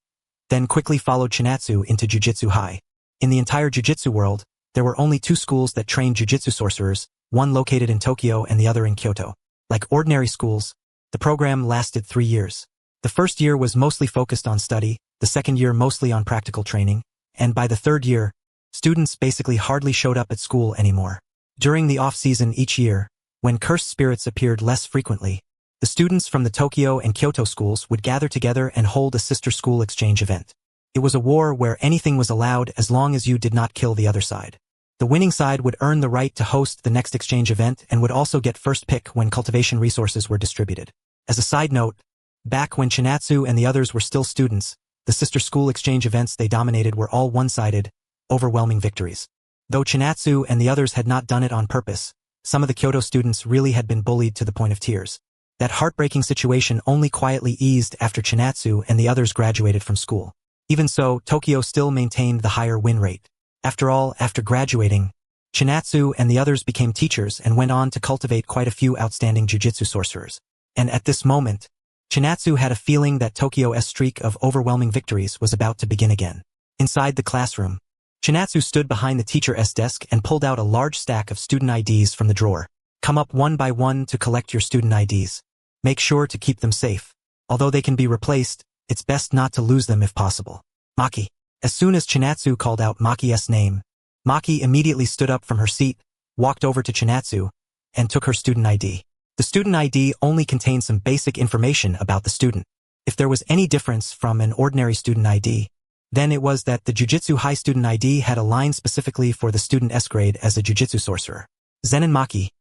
then quickly followed Chinatsu into Jujutsu High. In the entire Jujutsu world, there were only 2 schools that trained Jujutsu sorcerers, one located in Tokyo and the other in Kyoto. Like ordinary schools, the program lasted 3 years. The first year was mostly focused on study, the second year mostly on practical training, and by the third year, students basically hardly showed up at school anymore. During the off-season each year, when cursed spirits appeared less frequently, the students from the Tokyo and Kyoto schools would gather together and hold a sister school exchange event. It was a war where anything was allowed as long as you did not kill the other side. The winning side would earn the right to host the next exchange event and would also get first pick when cultivation resources were distributed. As a side note, back when Chinatsu and the others were still students, the sister school exchange events they dominated were all one-sided, overwhelming victories. Though Chinatsu and the others had not done it on purpose, some of the Kyoto students really had been bullied to the point of tears. That heartbreaking situation only quietly eased after Chinatsu and the others graduated from school. Even so, Tokyo still maintained the higher win rate. After all, after graduating, Chinatsu and the others became teachers and went on to cultivate quite a few outstanding jujutsu sorcerers. And at this moment, Chinatsu had a feeling that Tokyo's streak of overwhelming victories was about to begin again. Inside the classroom, Chinatsu stood behind the teacher's desk and pulled out a large stack of student IDs from the drawer. Come up one by one to collect your student IDs. Make sure to keep them safe. Although they can be replaced, it's best not to lose them if possible. Maki. As soon as Chinatsu called out Maki's name, Maki immediately stood up from her seat, walked over to Chinatsu, and took her student ID. The student ID only contained some basic information about the student. If there was any difference from an ordinary student ID, then it was that the Jujutsu High student ID had a line specifically for the student S grade as a Jujutsu sorcerer. Zenin Maki,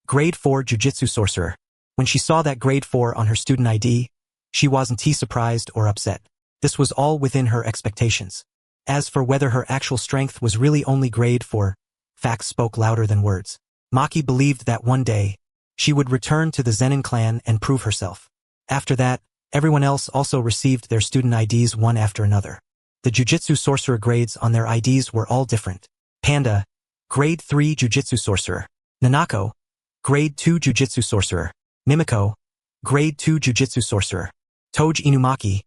grade 4 Jujutsu sorcerer. When she saw that grade 4 on her student ID, she wasn't surprised or upset. This was all within her expectations. As for whether her actual strength was really only grade 4, facts spoke louder than words. Maki believed that one day, she would return to the Zenin clan and prove herself. After that, everyone else also received their student IDs one after another. The Jujutsu sorcerer grades on their IDs were all different. Panda, grade 3 Jujutsu sorcerer. Nanako, grade 2 Jujutsu sorcerer. Mimiko, grade 2 Jujutsu sorcerer. Toge Inumaki,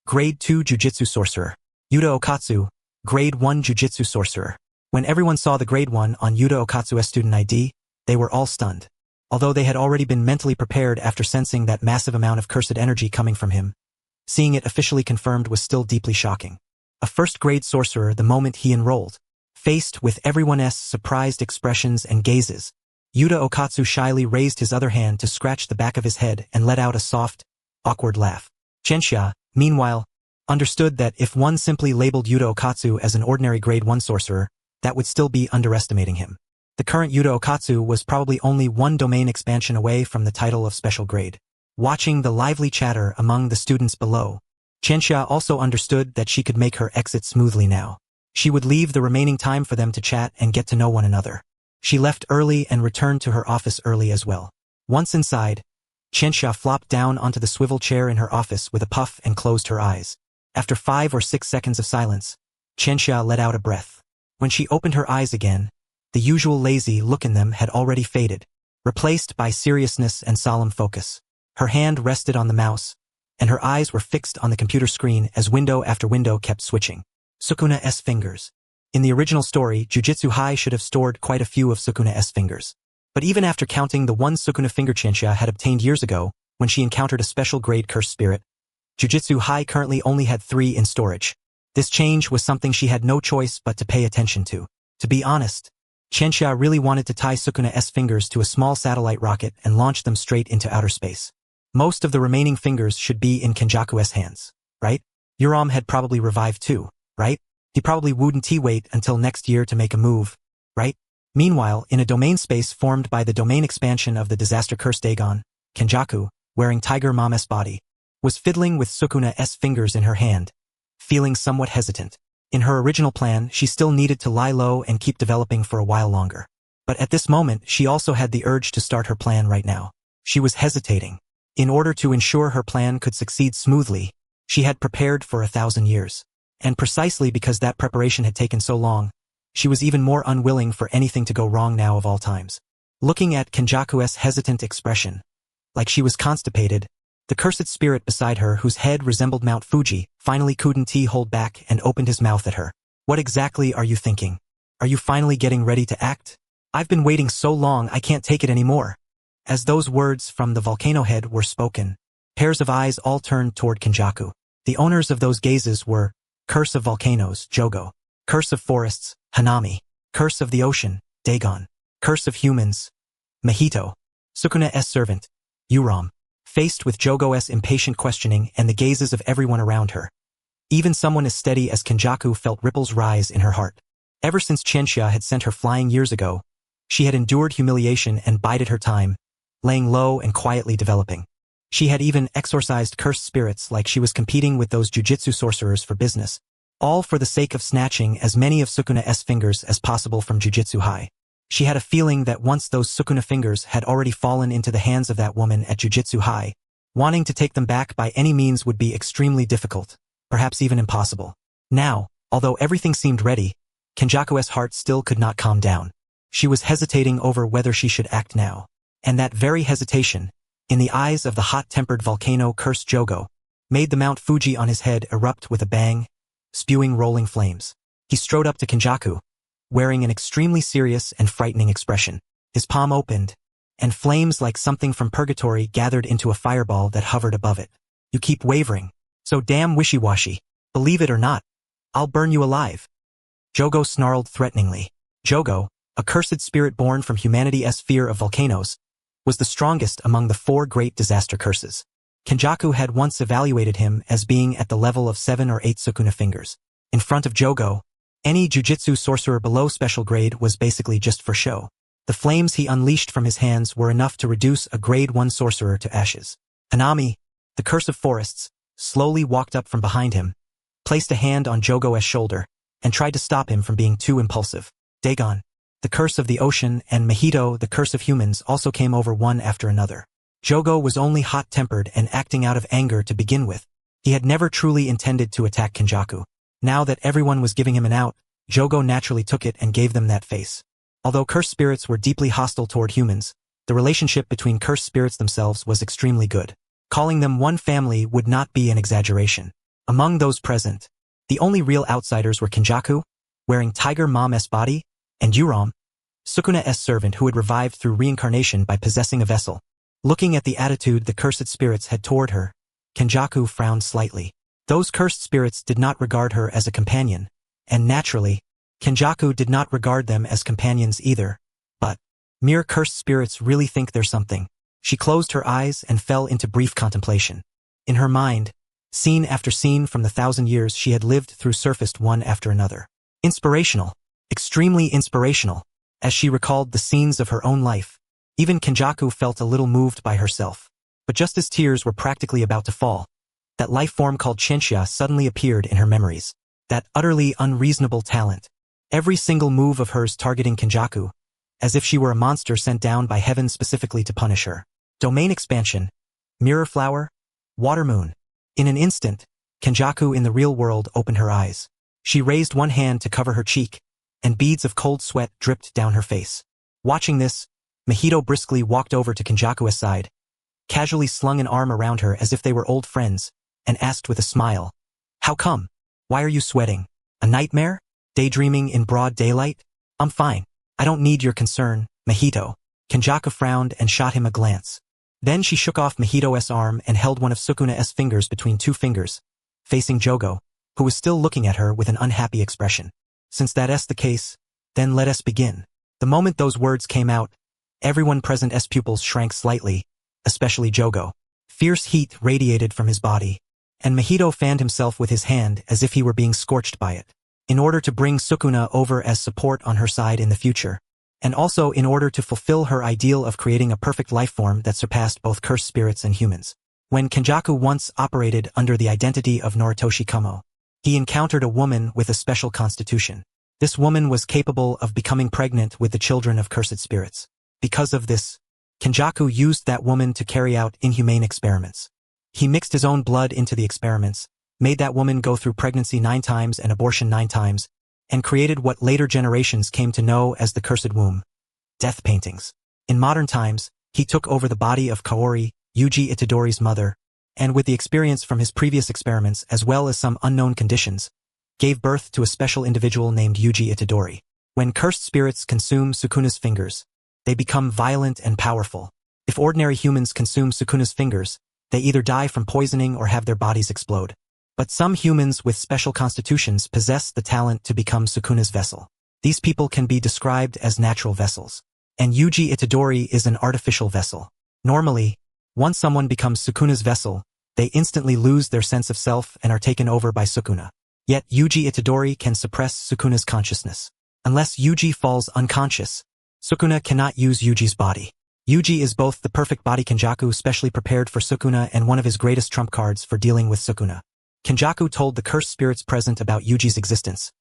grade 2 Jujutsu sorcerer. Yuta Okatsu, grade 1 Jujutsu sorcerer. When everyone saw the grade 1 on Yuta Okatsu's student ID, they were all stunned. Although they had already been mentally prepared after sensing that massive amount of cursed energy coming from him, seeing it officially confirmed was still deeply shocking. A first-grade sorcerer the moment he enrolled. Faced with everyone's surprised expressions and gazes, Yuta Okatsu shyly raised his other hand to scratch the back of his head and let out a soft, awkward laugh. Chenxia, meanwhile, understood that if one simply labeled Yuta Okatsu as an ordinary grade 1 sorcerer, that would still be underestimating him. The current Yuta Okatsu was probably only one domain expansion away from the title of special grade. Watching the lively chatter among the students below, Chenxia also understood that she could make her exit smoothly now. She would leave the remaining time for them to chat and get to know one another. She left early and returned to her office early as well. Once inside, Qianxia flopped down onto the swivel chair in her office with a puff and closed her eyes. After 5 or 6 seconds of silence, Qianxia let out a breath. When she opened her eyes again, the usual lazy look in them had already faded, replaced by seriousness and solemn focus. Her hand rested on the mouse, and her eyes were fixed on the computer screen as window after window kept switching. Sukuna's fingers. In the original story, Jujutsu High should have stored quite a few of Sukuna's fingers. But even after counting the one Sukuna finger Qianxia had obtained years ago, when she encountered a special grade cursed spirit, Jujutsu High currently only had 3 in storage. This change was something she had no choice but to pay attention to. To be honest, Qianxia really wanted to tie Sukuna's fingers to a small satellite rocket and launch them straight into outer space. Most of the remaining fingers should be in Kenjaku's hands, right? Yuram had probably revived too, right? He probably wouldn't wait until next year to make a move, right? Meanwhile, in a domain space formed by the domain expansion of the disaster cursed Dagon, Kenjaku, wearing Tiger Mom's body, was fiddling with Sukuna's fingers in her hand, feeling somewhat hesitant. In her original plan, she still needed to lie low and keep developing for a while longer. But at this moment, she also had the urge to start her plan right now. She was hesitating. In order to ensure her plan could succeed smoothly, she had prepared for 1,000 years. And precisely because that preparation had taken so long, she was even more unwilling for anything to go wrong now of all times. Looking at Kenjaku's hesitant expression, like she was constipated, the cursed spirit beside her, whose head resembled Mount Fuji, finally couldn't hold back and opened his mouth at her. What exactly are you thinking? Are you finally getting ready to act? I've been waiting so long I can't take it anymore. As those words from the volcano head were spoken, pairs of eyes all turned toward Kenjaku. The owners of those gazes were Curse of Volcanoes, Jogo. Curse of Forests, Hanami. Curse of the Ocean, Dagon. Curse of Humans, Mahito. Sukuna's servant, Yuram. Faced with Jogo's impatient questioning and the gazes of everyone around her, even someone as steady as Kenjaku felt ripples rise in her heart. Ever since Qianxia had sent her flying years ago, she had endured humiliation and bided her time, laying low and quietly developing. She had even exorcised cursed spirits like she was competing with those jujitsu sorcerers for business, all for the sake of snatching as many of Sukuna's fingers as possible from Jujutsu High. She had a feeling that once those Sukuna fingers had already fallen into the hands of that woman at Jujutsu High, wanting to take them back by any means would be extremely difficult, perhaps even impossible. Now, although everything seemed ready, Kenjaku's heart still could not calm down. She was hesitating over whether she should act now. And that very hesitation, in the eyes of the hot-tempered volcano cursed Jogo, made the Mount Fuji on his head erupt with a bang, spewing rolling flames. He strode up to Kenjaku, wearing an extremely serious and frightening expression. His palm opened, and flames like something from purgatory gathered into a fireball that hovered above it. You keep wavering. So damn wishy-washy. Believe it or not, I'll burn you alive. Jogo snarled threateningly. Jogo, a cursed spirit born from humanity's fear of volcanoes, was the strongest among the 4 great disaster curses. Kenjaku had once evaluated him as being at the level of 7 or 8 Sukuna fingers. In front of Jogo, any jujitsu sorcerer below special grade was basically just for show. The flames he unleashed from his hands were enough to reduce a grade 1 sorcerer to ashes. Hanami, the curse of forests, slowly walked up from behind him, placed a hand on Jogo's shoulder, and tried to stop him from being too impulsive. Dagon, the curse of the ocean, and Mahito, the curse of humans, also came over one after another. Jogo was only hot-tempered and acting out of anger to begin with. He had never truly intended to attack Kenjaku. Now that everyone was giving him an out, Jogo naturally took it and gave them that face. Although cursed spirits were deeply hostile toward humans, the relationship between cursed spirits themselves was extremely good. Calling them one family would not be an exaggeration. Among those present, the only real outsiders were Kenjaku, wearing Tiger Mom's body, and Yuram, Sukuna's servant who had revived through reincarnation by possessing a vessel. Looking at the attitude the cursed spirits had toward her, Kenjaku frowned slightly. Those cursed spirits did not regard her as a companion, and naturally, Kenjaku did not regard them as companions either. But mere cursed spirits really think they're something. She closed her eyes and fell into brief contemplation. In her mind, scene after scene from the 1,000 years she had lived through surfaced one after another. Inspirational, extremely inspirational. As she recalled the scenes of her own life, even Kenjaku felt a little moved by herself. But just as tears were practically about to fall, that life form called Qianxia suddenly appeared in her memories. That utterly unreasonable talent. Every single move of hers targeting Kenjaku, as if she were a monster sent down by heaven specifically to punish her. Domain expansion, Mirror flower? Water moon. In an instant, Kenjaku in the real world opened her eyes. She raised one hand to cover her cheek, and beads of cold sweat dripped down her face. Watching this, Mahito briskly walked over to Kenjaku's side, casually slung an arm around her as if they were old friends, and asked with a smile, "How come? Why are you sweating? A nightmare? Daydreaming in broad daylight? I'm fine. I don't need your concern, Mahito." Kenjaku frowned and shot him a glance. Then she shook off Mahito's arm and held one of Sukuna's fingers between two fingers, facing Jogo, who was still looking at her with an unhappy expression. "Since that's the case, then let us begin." The moment those words came out, everyone present's pupils shrank slightly, especially Jogo. Fierce heat radiated from his body, and Mahito fanned himself with his hand as if he were being scorched by it, in order to bring Sukuna over as support on her side in the future, and also in order to fulfill her ideal of creating a perfect life form that surpassed both cursed spirits and humans. When Kenjaku once operated under the identity of Noritoshi Kumo, he encountered a woman with a special constitution. This woman was capable of becoming pregnant with the children of cursed spirits. Because of this, Kenjaku used that woman to carry out inhumane experiments. He mixed his own blood into the experiments, made that woman go through pregnancy 9 times and abortion 9 times, and created what later generations came to know as the Cursed Womb. Death paintings. In modern times, he took over the body of Kaori, Yuji Itadori's mother, and with the experience from his previous experiments as well as some unknown conditions, gave birth to a special individual named Yuji Itadori. When cursed spirits consume Sukuna's fingers, they become violent and powerful. If ordinary humans consume Sukuna's fingers, they either die from poisoning or have their bodies explode. But some humans with special constitutions possess the talent to become Sukuna's vessel. These people can be described as natural vessels. And Yuji Itadori is an artificial vessel. Normally, once someone becomes Sukuna's vessel, they instantly lose their sense of self and are taken over by Sukuna. Yet Yuji Itadori can suppress Sukuna's consciousness. Unless Yuji falls unconscious, Sukuna cannot use Yuji's body. Yuji is both the perfect body Kenjaku specially prepared for Sukuna and one of his greatest trump cards for dealing with Sukuna. Kenjaku told the cursed spirits present about Yuji's existence,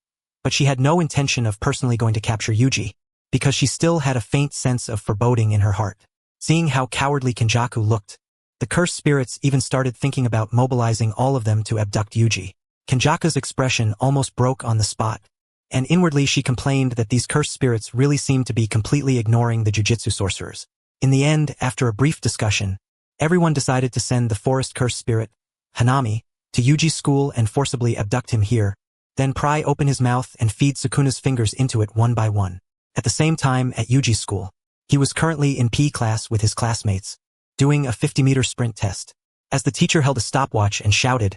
but she had no intention of personally going to capture Yuji, because she still had a faint sense of foreboding in her heart. Seeing how cowardly Kenjaku looked, the cursed spirits even started thinking about mobilizing all of them to abduct Yuji. Kenjaku's expression almost broke on the spot, and inwardly she complained that these cursed spirits really seemed to be completely ignoring the jujitsu sorcerers. In the end, after a brief discussion, everyone decided to send the forest cursed spirit, Hanami, to Yuji's school and forcibly abduct him here, then pry open his mouth and feed Sukuna's fingers into it one by one. At the same time at Yuji's school, he was currently in PE class with his classmates, doing a 50-meter sprint test. As the teacher held a stopwatch and shouted,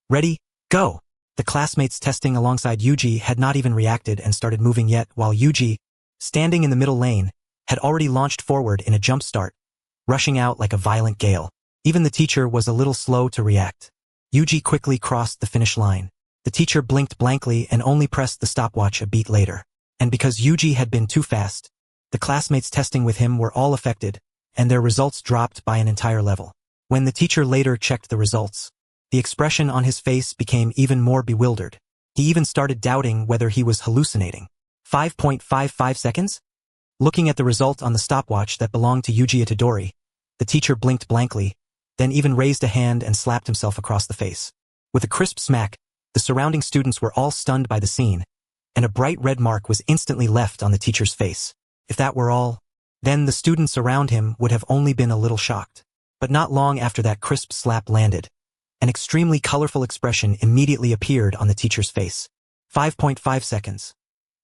"Ready, go!" The classmates testing alongside Yuji had not even reacted and started moving yet, while Yuji, standing in the middle lane, had already launched forward in a jump start, rushing out like a violent gale. Even the teacher was a little slow to react. Yuji quickly crossed the finish line. The teacher blinked blankly and only pressed the stopwatch a beat later. And because Yuji had been too fast, the classmates testing with him were all affected, and their results dropped by an entire level. When the teacher later checked the results, the expression on his face became even more bewildered. He even started doubting whether he was hallucinating. 5.55 seconds? Looking at the result on the stopwatch that belonged to Yuji Itadori, the teacher blinked blankly, then even raised a hand and slapped himself across the face. With a crisp smack, the surrounding students were all stunned by the scene, and a bright red mark was instantly left on the teacher's face. If that were all, then the students around him would have only been a little shocked. But not long after that crisp slap landed, an extremely colorful expression immediately appeared on the teacher's face. 5.5 seconds.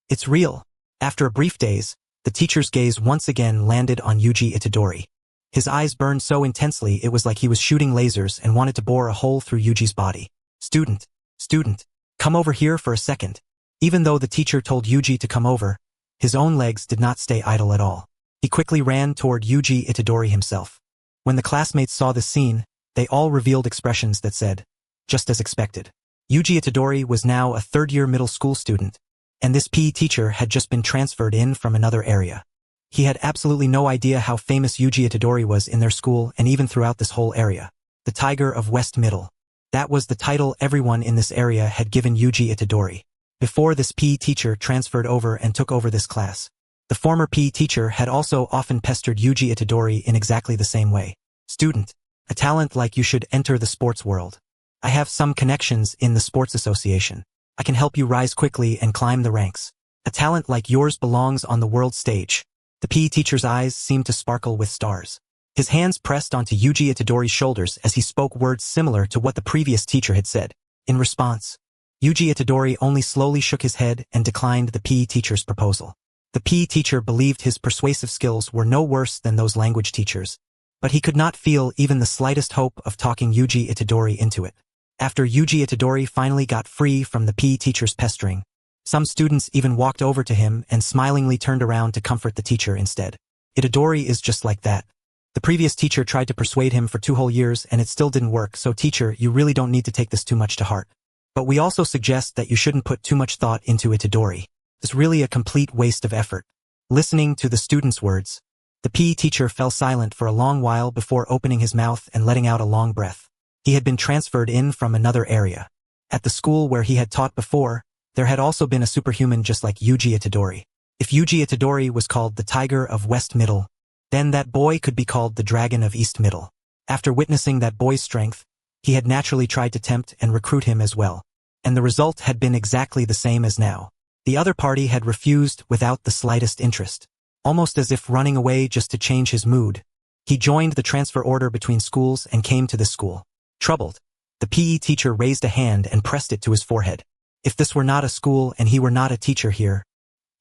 It's real. After a brief daze, the teacher's gaze once again landed on Yuji Itadori. His eyes burned so intensely it was like he was shooting lasers and wanted to bore a hole through Yuji's body. Student, come over here for a second." Even though the teacher told Yuji to come over, his own legs did not stay idle at all. He quickly ran toward Yuji Itadori himself. When the classmates saw this scene, they all revealed expressions that said, "Just as expected." Yuji Itadori was now a third-year middle school student, and this PE teacher had just been transferred in from another area. He had absolutely no idea how famous Yuji Itadori was in their school and even throughout this whole area. The Tiger of West Middle. That was the title everyone in this area had given Yuji Itadori. Before this PE teacher transferred over and took over this class, the former PE teacher had also often pestered Yuji Itadori in exactly the same way. "Student, A talent like you should enter the sports world. I have some connections in the sports association. I can help you rise quickly and climb the ranks. A talent like yours belongs on the world stage. The PE teacher's eyes seemed to sparkle with stars. His hands pressed onto Yuji Itadori's shoulders as he spoke words similar to what the previous teacher had said. In response, Yuji Itadori only slowly shook his head and declined the PE teacher's proposal. The PE teacher believed his persuasive skills were no worse than those language teachers, but he could not feel even the slightest hope of talking Yuji Itadori into it. After Yuji Itadori finally got free from the PE teacher's pestering, some students even walked over to him and smilingly turned around to comfort the teacher instead. Itadori is just like that. The previous teacher tried to persuade him for 2 whole years and it still didn't work, so teacher, you really don't need to take this too much to heart. But we also suggest that you shouldn't put too much thought into Itadori. It's really a complete waste of effort. Listening to the student's words, the PE teacher fell silent for a long while before opening his mouth and letting out a long breath. He had been transferred in from another area. At the school where he had taught before, there had also been a superhuman just like Yuji Itadori. If Yuji Itadori was called the Tiger of West Middle, then that boy could be called the Dragon of East Middle. After witnessing that boy's strength, he had naturally tried to tempt and recruit him as well. And the result had been exactly the same as now. The other party had refused without the slightest interest. Almost as if running away just to change his mood, he joined the transfer order between schools and came to this school. Troubled, the PE teacher raised a hand and pressed it to his forehead. If this were not a school and he were not a teacher here,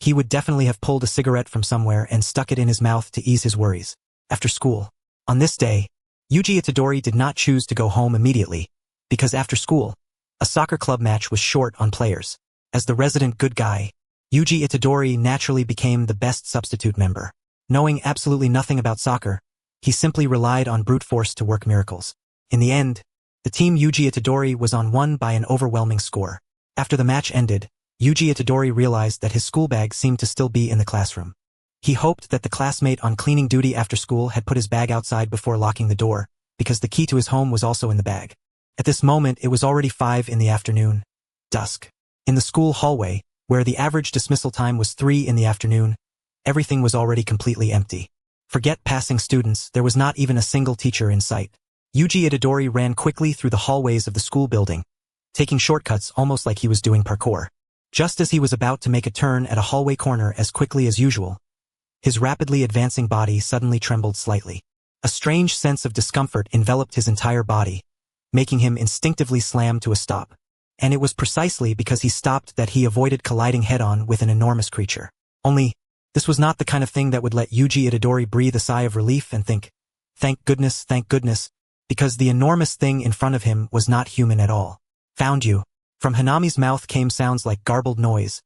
he would definitely have pulled a cigarette from somewhere and stuck it in his mouth to ease his worries. After school, on this day, Yuji Itadori did not choose to go home immediately, because after school, a soccer club match was short on players. As the resident good guy, Yuji Itadori naturally became the best substitute member. Knowing absolutely nothing about soccer, he simply relied on brute force to work miracles. In the end, the team Yuji Itadori was won by an overwhelming score. After the match ended, Yuji Itadori realized that his school bag seemed to still be in the classroom. He hoped that the classmate on cleaning duty after school had put his bag outside before locking the door, because the key to his home was also in the bag. At this moment, it was already 5 in the afternoon. Dusk. In the school hallway, where the average dismissal time was 3 in the afternoon, everything was already completely empty. Forget passing students, there was not even a single teacher in sight. Yuji Itadori ran quickly through the hallways of the school building, taking shortcuts almost like he was doing parkour. Just as he was about to make a turn at a hallway corner as quickly as usual, his rapidly advancing body suddenly trembled slightly. A strange sense of discomfort enveloped his entire body, making him instinctively slam to a stop. And it was precisely because he stopped that he avoided colliding head-on with an enormous creature. Only, this was not the kind of thing that would let Yuji Itadori breathe a sigh of relief and think, thank goodness, because the enormous thing in front of him was not human at all. Found you. From Hanami's mouth came sounds like garbled noise,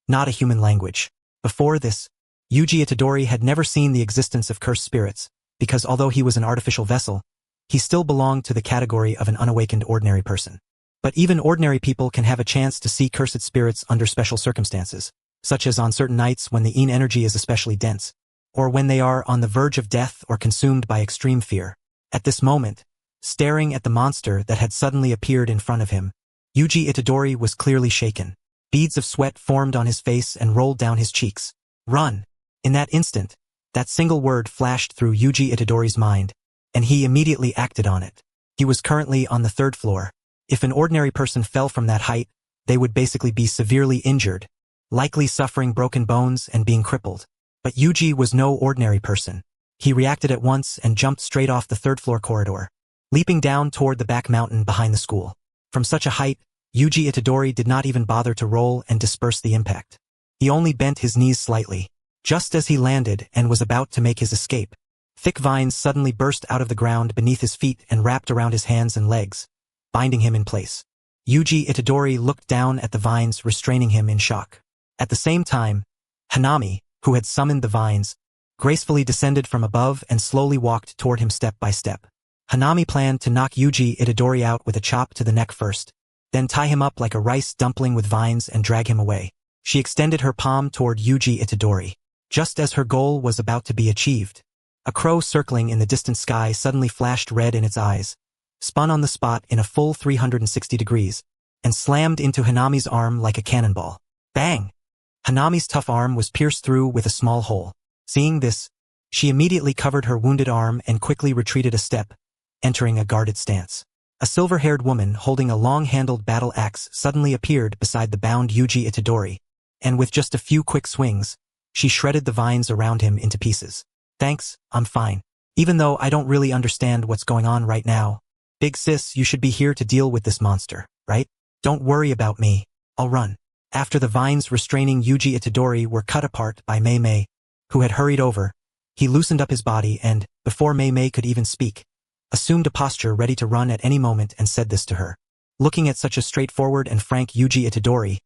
not a human language. Before this, Yuji Itadori had never seen the existence of cursed spirits, because although he was an artificial vessel, he still belonged to the category of an unawakened ordinary person. But even ordinary people can have a chance to see cursed spirits under special circumstances, such as on certain nights when the Yin energy is especially dense, or when they are on the verge of death or consumed by extreme fear. At this moment, staring at the monster that had suddenly appeared in front of him, Yuji Itadori was clearly shaken. Beads of sweat formed on his face and rolled down his cheeks. Run! In that instant, that single word flashed through Yuji Itadori's mind, and he immediately acted on it. He was currently on the 3rd floor. If an ordinary person fell from that height, they would basically be severely injured, likely suffering broken bones and being crippled. But Yuji was no ordinary person. He reacted at once and jumped straight off the 3rd floor corridor, leaping down toward the back mountain behind the school. From such a height, Yuji Itadori did not even bother to roll and disperse the impact. He only bent his knees slightly. Just as he landed and was about to make his escape, thick vines suddenly burst out of the ground beneath his feet and wrapped around his hands and legs, binding him in place. Yuji Itadori looked down at the vines, restraining him in shock. At the same time, Hanami, who had summoned the vines, gracefully descended from above and slowly walked toward him step by step. Hanami planned to knock Yuji Itadori out with a chop to the neck first, then tie him up like a rice dumpling with vines and drag him away. She extended her palm toward Yuji Itadori. Just as her goal was about to be achieved, a crow circling in the distant sky suddenly flashed red in its eyes, spun on the spot in a full 360 degrees, and slammed into Hanami's arm like a cannonball. Bang! Hanami's tough arm was pierced through with a small hole. Seeing this, she immediately covered her wounded arm and quickly retreated a step, entering a guarded stance. A silver-haired woman holding a long-handled battle axe suddenly appeared beside the bound Yuji Itadori, and with just a few quick swings, she shredded the vines around him into pieces. Thanks, I'm fine. Even though I don't really understand what's going on right now. Big sis, you should be here to deal with this monster, right? Don't worry about me. I'll run. After the vines restraining Yuji Itadori were cut apart by Mei, who had hurried over, he loosened up his body and, before Mei could even speak, assumed a posture ready to run at any moment and said this to her. Looking at such a straightforward and frank Yuji Itadori,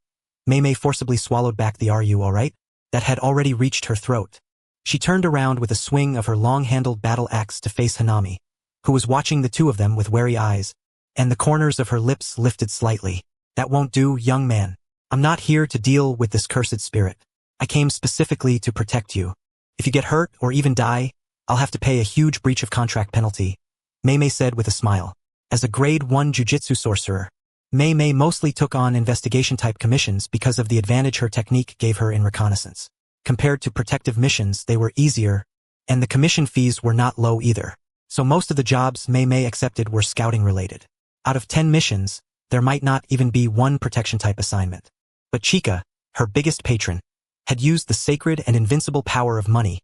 Mei forcibly swallowed back the "Are you alright?" that had already reached her throat. She turned around with a swing of her long-handled battle axe to face Hanami, who was watching the two of them with wary eyes, and the corners of her lips lifted slightly. That won't do, young man. I'm not here to deal with this cursed spirit. I came specifically to protect you. If you get hurt or even die, I'll have to pay a huge breach of contract penalty, Mei said with a smile. As a grade 1 jujitsu sorcerer, Mei mostly took on investigation-type commissions because of the advantage her technique gave her in reconnaissance. Compared to protective missions, they were easier, and the commission fees were not low either. So most of the jobs Mei accepted were scouting-related. Out of 10 missions, there might not even be one protection-type assignment. But Chika, her biggest patron, had used the sacred and invincible power of money,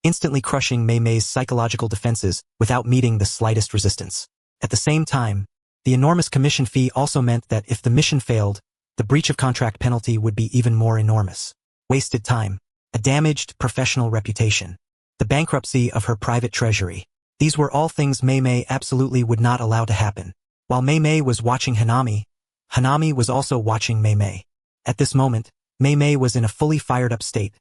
instantly crushing Mei's psychological defenses without meeting the slightest resistance. At the same time, the enormous commission fee also meant that if the mission failed, the breach of contract penalty would be even more enormous. Wasted time, a damaged professional reputation, the bankruptcy of her private treasury. These were all things Mei absolutely would not allow to happen. While Mei was watching Hanami, Hanami was also watching Mei. At this moment, Mei was in a fully fired-up state,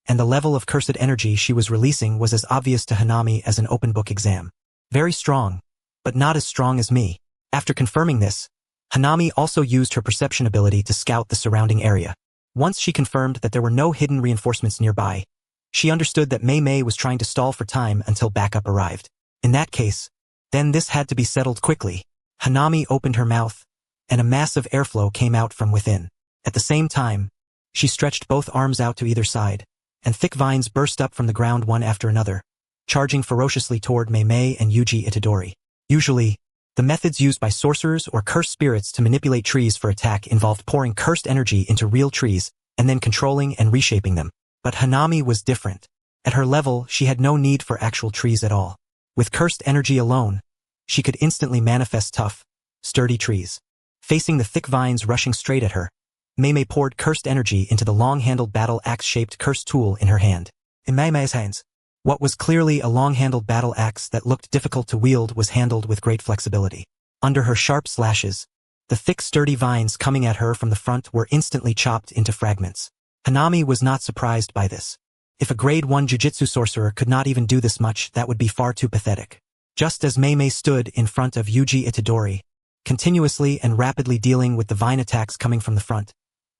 and the level of cursed energy she was releasing was as obvious to Hanami as an open-book exam. Very strong, but not as strong as me. After confirming this, Hanami also used her perception ability to scout the surrounding area. Once she confirmed that there were no hidden reinforcements nearby, she understood that Mei was trying to stall for time until backup arrived. In that case, then this had to be settled quickly. Hanami opened her mouth, and a massive airflow came out from within. At the same time, she stretched both arms out to either side, and thick vines burst up from the ground one after another, charging ferociously toward Mei and Yuji Itadori. Usually, the methods used by sorcerers or cursed spirits to manipulate trees for attack involved pouring cursed energy into real trees and then controlling and reshaping them. But Hanami was different. At her level, she had no need for actual trees at all. With cursed energy alone, she could instantly manifest tough, sturdy trees. Facing the thick vines rushing straight at her, Mei poured cursed energy into the long-handled battle axe-shaped cursed tool in her hand. In Mei's hands, what was clearly a long-handled battle axe that looked difficult to wield was handled with great flexibility. Under her sharp slashes, the thick sturdy vines coming at her from the front were instantly chopped into fragments. Hanami was not surprised by this. If a grade 1 jujitsu sorcerer could not even do this much, that would be far too pathetic. Just as Mei stood in front of Yuji Itadori, continuously and rapidly dealing with the vine attacks coming from the front,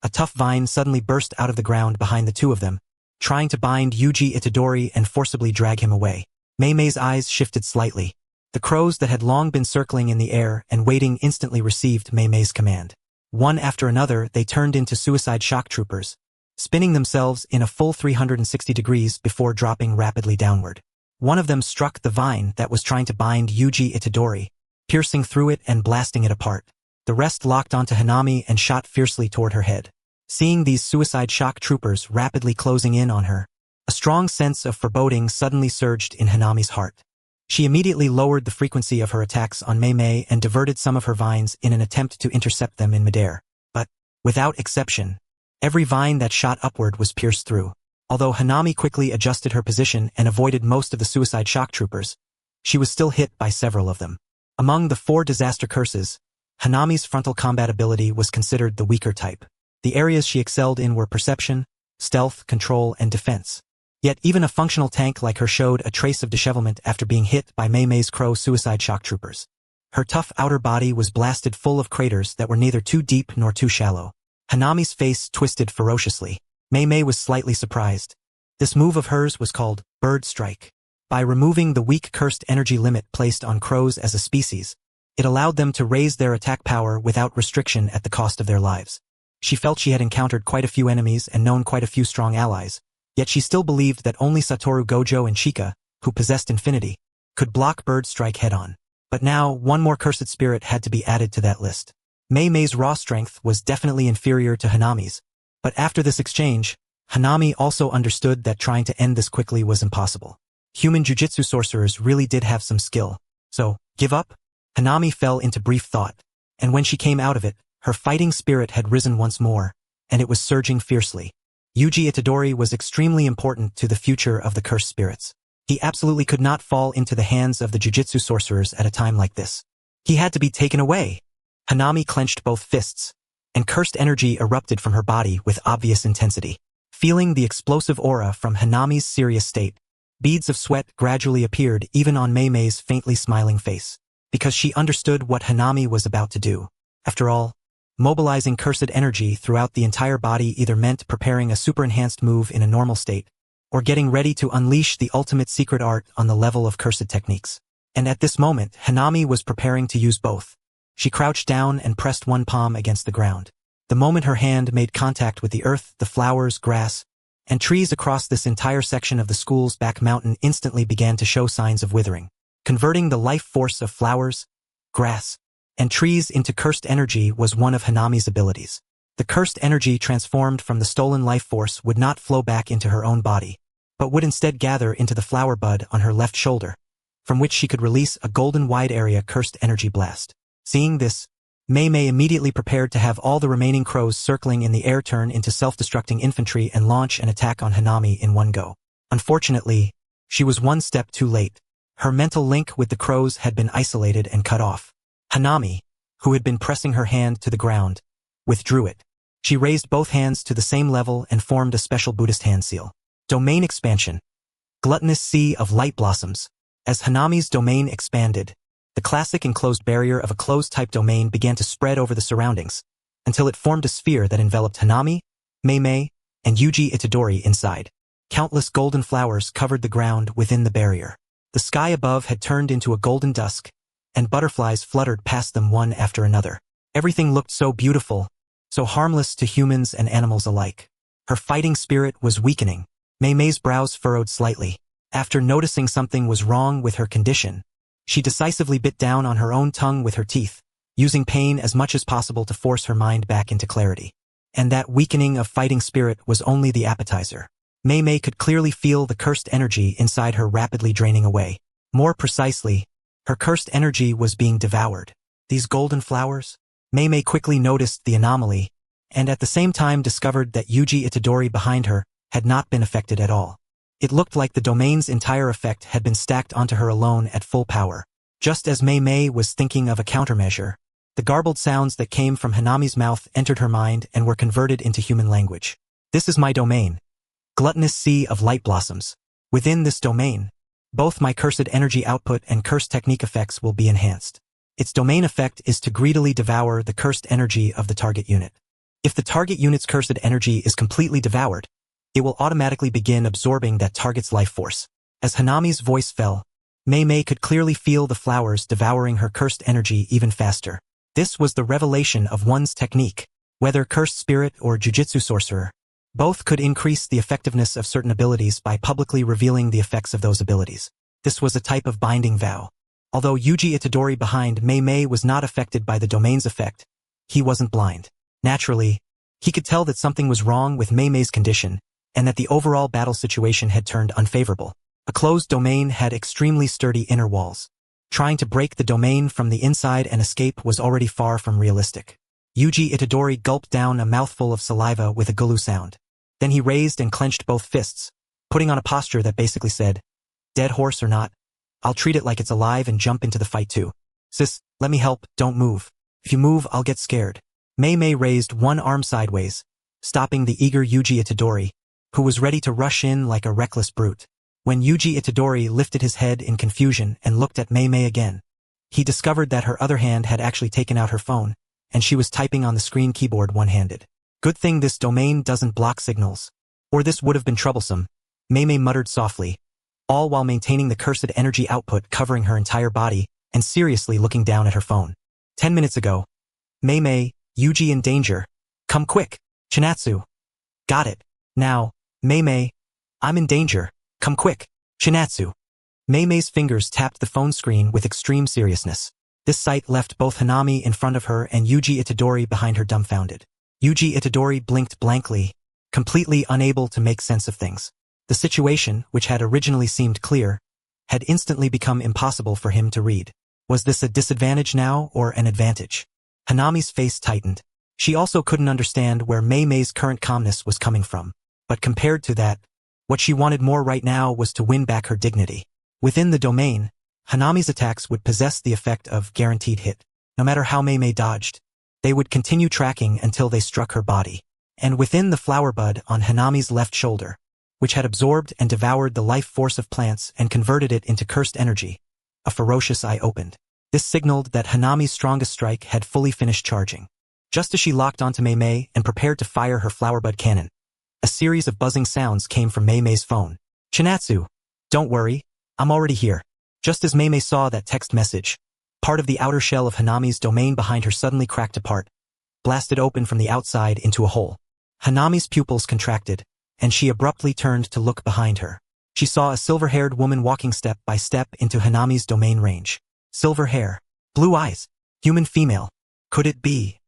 a tough vine suddenly burst out of the ground behind the two of them, trying to bind Yuji Itadori and forcibly drag him away. Mei's eyes shifted slightly. The crows that had long been circling in the air and waiting instantly received Mei's command. One after another, they turned into suicide shock troopers, spinning themselves in a full 360 degrees before dropping rapidly downward. One of them struck the vine that was trying to bind Yuji Itadori, piercing through it and blasting it apart. The rest locked onto Hanami and shot fiercely toward her head. Seeing these suicide shock troopers rapidly closing in on her, a strong sense of foreboding suddenly surged in Hanami's heart. She immediately lowered the frequency of her attacks on Mei and diverted some of her vines in an attempt to intercept them in midair. But, without exception, every vine that shot upward was pierced through. Although Hanami quickly adjusted her position and avoided most of the suicide shock troopers, she was still hit by several of them. Among the 4 disaster curses, Hanami's frontal combat ability was considered the weaker type. The areas she excelled in were perception, stealth, control, and defense. Yet even a functional tank like her showed a trace of dishevelment after being hit by Mei's crow suicide shock troopers. Her tough outer body was blasted full of craters that were neither too deep nor too shallow. Hanami's face twisted ferociously. Mei was slightly surprised. This move of hers was called Bird Strike. By removing the weak cursed energy limit placed on crows as a species, it allowed them to raise their attack power without restriction at the cost of their lives. She felt she had encountered quite a few enemies and known quite a few strong allies, yet she still believed that only Satoru Gojo and Chika, who possessed infinity, could block Bird Strike head-on. But now, one more cursed spirit had to be added to that list. Mei Mei's raw strength was definitely inferior to Hanami's, but after this exchange, Hanami also understood that trying to end this quickly was impossible. Human jujitsu sorcerers really did have some skill. So, give up? Hanami fell into brief thought, and when she came out of it, her fighting spirit had risen once more, and it was surging fiercely. Yuji Itadori was extremely important to the future of the cursed spirits. He absolutely could not fall into the hands of the jujitsu sorcerers at a time like this. He had to be taken away. Hanami clenched both fists, and cursed energy erupted from her body with obvious intensity. Feeling the explosive aura from Hanami's serious state, beads of sweat gradually appeared even on Mei Mei's faintly smiling face, because she understood what Hanami was about to do. After all, mobilizing cursed energy throughout the entire body either meant preparing a super-enhanced move in a normal state, or getting ready to unleash the ultimate secret art on the level of cursed techniques. And at this moment, Hanami was preparing to use both. She crouched down and pressed one palm against the ground. The moment her hand made contact with the earth, the flowers, grass, and trees across this entire section of the school's back mountain instantly began to show signs of withering. Converting the life force of flowers, grass, and trees into cursed energy was one of Hanami's abilities. The cursed energy transformed from the stolen life force would not flow back into her own body, but would instead gather into the flower bud on her left shoulder, from which she could release a golden wide area cursed energy blast. Seeing this, Mei Mei immediately prepared to have all the remaining crows circling in the air turn into self-destructing infantry and launch an attack on Hanami in one go. Unfortunately, she was one step too late. Her mental link with the crows had been isolated and cut off. Hanami, who had been pressing her hand to the ground, withdrew it. She raised both hands to the same level and formed a special Buddhist hand seal. Domain expansion. Gluttonous sea of light blossoms. As Hanami's domain expanded, the classic enclosed barrier of a closed-type domain began to spread over the surroundings, until it formed a sphere that enveloped Hanami, Mei Mei, and Yuji Itadori inside. Countless golden flowers covered the ground within the barrier. The sky above had turned into a golden dusk, and butterflies fluttered past them one after another. Everything looked so beautiful, so harmless to humans and animals alike. Her fighting spirit was weakening. Mei Mei's brows furrowed slightly. After noticing something was wrong with her condition, she decisively bit down on her own tongue with her teeth, using pain as much as possible to force her mind back into clarity. And that weakening of fighting spirit was only the appetizer. Mei Mei could clearly feel the cursed energy inside her rapidly draining away. More precisely, her cursed energy was being devoured. These golden flowers? Mei Mei quickly noticed the anomaly, and at the same time discovered that Yuji Itadori behind her had not been affected at all. It looked like the domain's entire effect had been stacked onto her alone at full power. Just as Mei Mei was thinking of a countermeasure, the garbled sounds that came from Hanami's mouth entered her mind and were converted into human language. This is my domain. Gluttonous sea of light blossoms. Within this domain, both my cursed energy output and cursed technique effects will be enhanced. Its domain effect is to greedily devour the cursed energy of the target unit. If the target unit's cursed energy is completely devoured, it will automatically begin absorbing that target's life force. As Hanami's voice fell, Mei Mei could clearly feel the flowers devouring her cursed energy even faster. This was the revelation of one's technique. Whether cursed spirit or jujitsu sorcerer, both could increase the effectiveness of certain abilities by publicly revealing the effects of those abilities. This was a type of binding vow. Although Yuji Itadori behind Mei Mei was not affected by the domain's effect, he wasn't blind. Naturally, he could tell that something was wrong with Mei Mei's condition, and that the overall battle situation had turned unfavorable. A closed domain had extremely sturdy inner walls. Trying to break the domain from the inside and escape was already far from realistic. Yuji Itadori gulped down a mouthful of saliva with a gulu sound. Then he raised and clenched both fists, putting on a posture that basically said, "Dead horse or not, I'll treat it like it's alive and jump into the fight too. Sis, let me help, don't move. If you move, I'll get scared." Mei Mei raised one arm sideways, stopping the eager Yuji Itadori, who was ready to rush in like a reckless brute. When Yuji Itadori lifted his head in confusion and looked at Mei Mei again, he discovered that her other hand had actually taken out her phone, and she was typing on the screen keyboard one-handed. Good thing this domain doesn't block signals, or this would have been troublesome, Mei Mei muttered softly, all while maintaining the cursed energy output covering her entire body and seriously looking down at her phone. 10 minutes ago. Mei Mei, Yuji in danger. Come quick, Chinatsu. Got it. Now, Mei Mei, I'm in danger. Come quick, Chinatsu. Mei-Mei's fingers tapped the phone screen with extreme seriousness. This sight left both Hanami in front of her and Yuji Itadori behind her dumbfounded. Yuji Itadori blinked blankly, completely unable to make sense of things. The situation, which had originally seemed clear, had instantly become impossible for him to read. Was this a disadvantage now or an advantage? Hanami's face tightened. She also couldn't understand where Mei-Mei's current calmness was coming from. But compared to that, what she wanted more right now was to win back her dignity. Within the domain, Hanami's attacks would possess the effect of guaranteed hit. No matter how Mei-Mei dodged, they would continue tracking until they struck her body. And within the flower bud on Hanami's left shoulder, which had absorbed and devoured the life force of plants and converted it into cursed energy, a ferocious eye opened. This signaled that Hanami's strongest strike had fully finished charging. Just as she locked onto Mei-Mei and prepared to fire her flowerbud cannon, a series of buzzing sounds came from Mei-Mei's phone. "Chinatsu, don't worry, I'm already here." Just as Mei-Mei saw that text message, part of the outer shell of Hanami's domain behind her suddenly cracked apart, blasted open from the outside into a hole. Hanami's pupils contracted, and she abruptly turned to look behind her. She saw a silver-haired woman walking step by step into Hanami's domain range. Silver hair, blue eyes, human female. Could it be?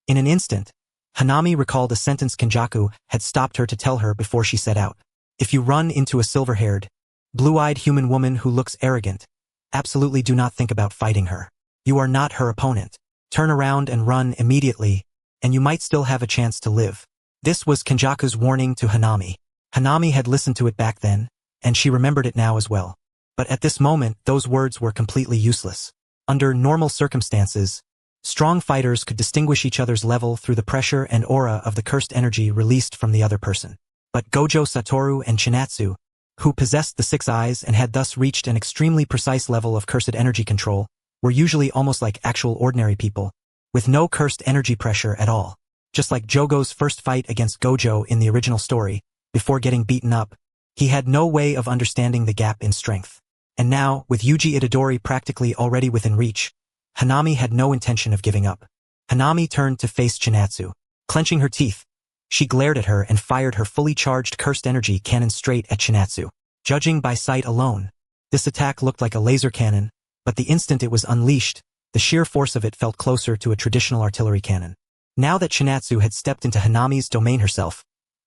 In an instant, Hanami recalled a sentence Kenjaku had stopped her to tell her before she set out. If you run into a silver-haired, blue-eyed human woman who looks arrogant, absolutely do not think about fighting her. You are not her opponent. Turn around and run immediately, and you might still have a chance to live. This was Kenjaku's warning to Hanami. Hanami had listened to it back then, and she remembered it now as well. But at this moment, those words were completely useless. Under normal circumstances, strong fighters could distinguish each other's level through the pressure and aura of the cursed energy released from the other person. But Gojo, Satoru, and Chinatsu, who possessed the 6 eyes and had thus reached an extremely precise level of cursed energy control, were usually almost like actual ordinary people, with no cursed energy pressure at all. Just like Jogo's first fight against Gojo in the original story, before getting beaten up, he had no way of understanding the gap in strength. And now, with Yuji Itadori practically already within reach, Hanami had no intention of giving up. Hanami turned to face Chinatsu. Clenching her teeth, she glared at her and fired her fully charged cursed energy cannon straight at Chinatsu. Judging by sight alone, this attack looked like a laser cannon, but the instant it was unleashed, the sheer force of it felt closer to a traditional artillery cannon. Now that Chinatsu had stepped into Hanami's domain herself,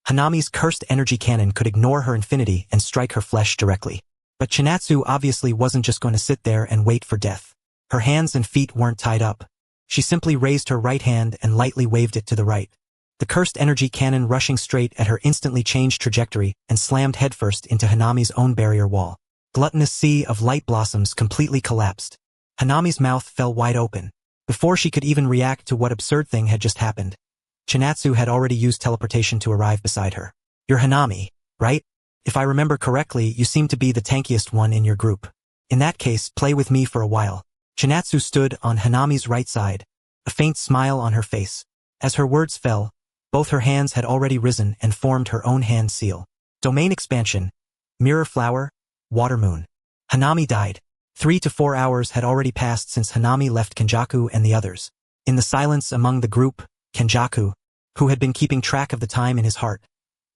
Hanami's cursed energy cannon could ignore her infinity and strike her flesh directly. But Chinatsu obviously wasn't just going to sit there and wait for death. Her hands and feet weren't tied up. She simply raised her right hand and lightly waved it to the right. The cursed energy cannon rushing straight at her instantly changed trajectory and slammed headfirst into Hanami's own barrier wall. Gluttonous sea of light blossoms completely collapsed. Hanami's mouth fell wide open. Before she could even react to what absurd thing had just happened, Chinatsu had already used teleportation to arrive beside her. "You're Hanami, right? If I remember correctly, you seem to be the tankiest one in your group. In that case, play with me for a while." Chinatsu stood on Hanami's right side, a faint smile on her face. As her words fell, both her hands had already risen and formed her own hand seal. Domain expansion, mirror flower, water moon. Hanami died. 3 to 4 hours had already passed since Hanami left Kenjaku and the others. In the silence among the group, Kenjaku, who had been keeping track of the time in his heart,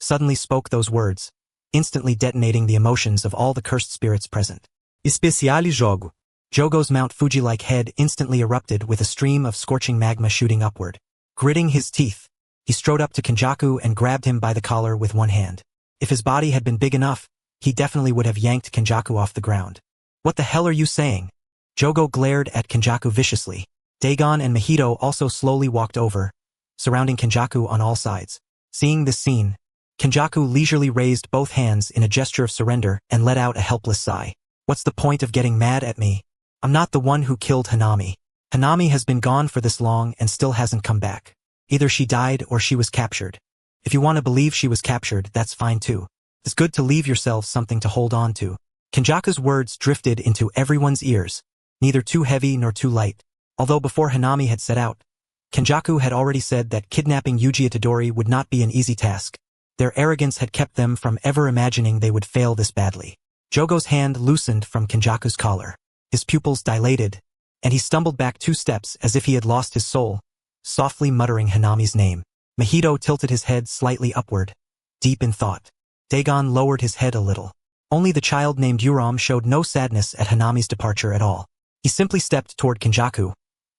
suddenly spoke those words, instantly detonating the emotions of all the cursed spirits present. Especially Jogo. Jogo's Mount Fuji-like head instantly erupted with a stream of scorching magma shooting upward. Gritting his teeth, he strode up to Kenjaku and grabbed him by the collar with one hand. If his body had been big enough, he definitely would have yanked Kenjaku off the ground. "What the hell are you saying?" Jogo glared at Kenjaku viciously. Dagon and Mahito also slowly walked over, surrounding Kenjaku on all sides. Seeing this scene, Kenjaku leisurely raised both hands in a gesture of surrender and let out a helpless sigh. "What's the point of getting mad at me? I'm not the one who killed Hanami. Hanami has been gone for this long and still hasn't come back. Either she died or she was captured. If you want to believe she was captured, that's fine too. It's good to leave yourself something to hold on to." Kenjaku's words drifted into everyone's ears, neither too heavy nor too light. Although before Hanami had set out, Kenjaku had already said that kidnapping Yuji Itadori would not be an easy task. Their arrogance had kept them from ever imagining they would fail this badly. Jogo's hand loosened from Kenjaku's collar. His pupils dilated, and he stumbled back 2 steps as if he had lost his soul, softly muttering Hanami's name. Mahito tilted his head slightly upward, deep in thought. Dagon lowered his head a little. Only the child named Uram showed no sadness at Hanami's departure at all. He simply stepped toward Kenjaku,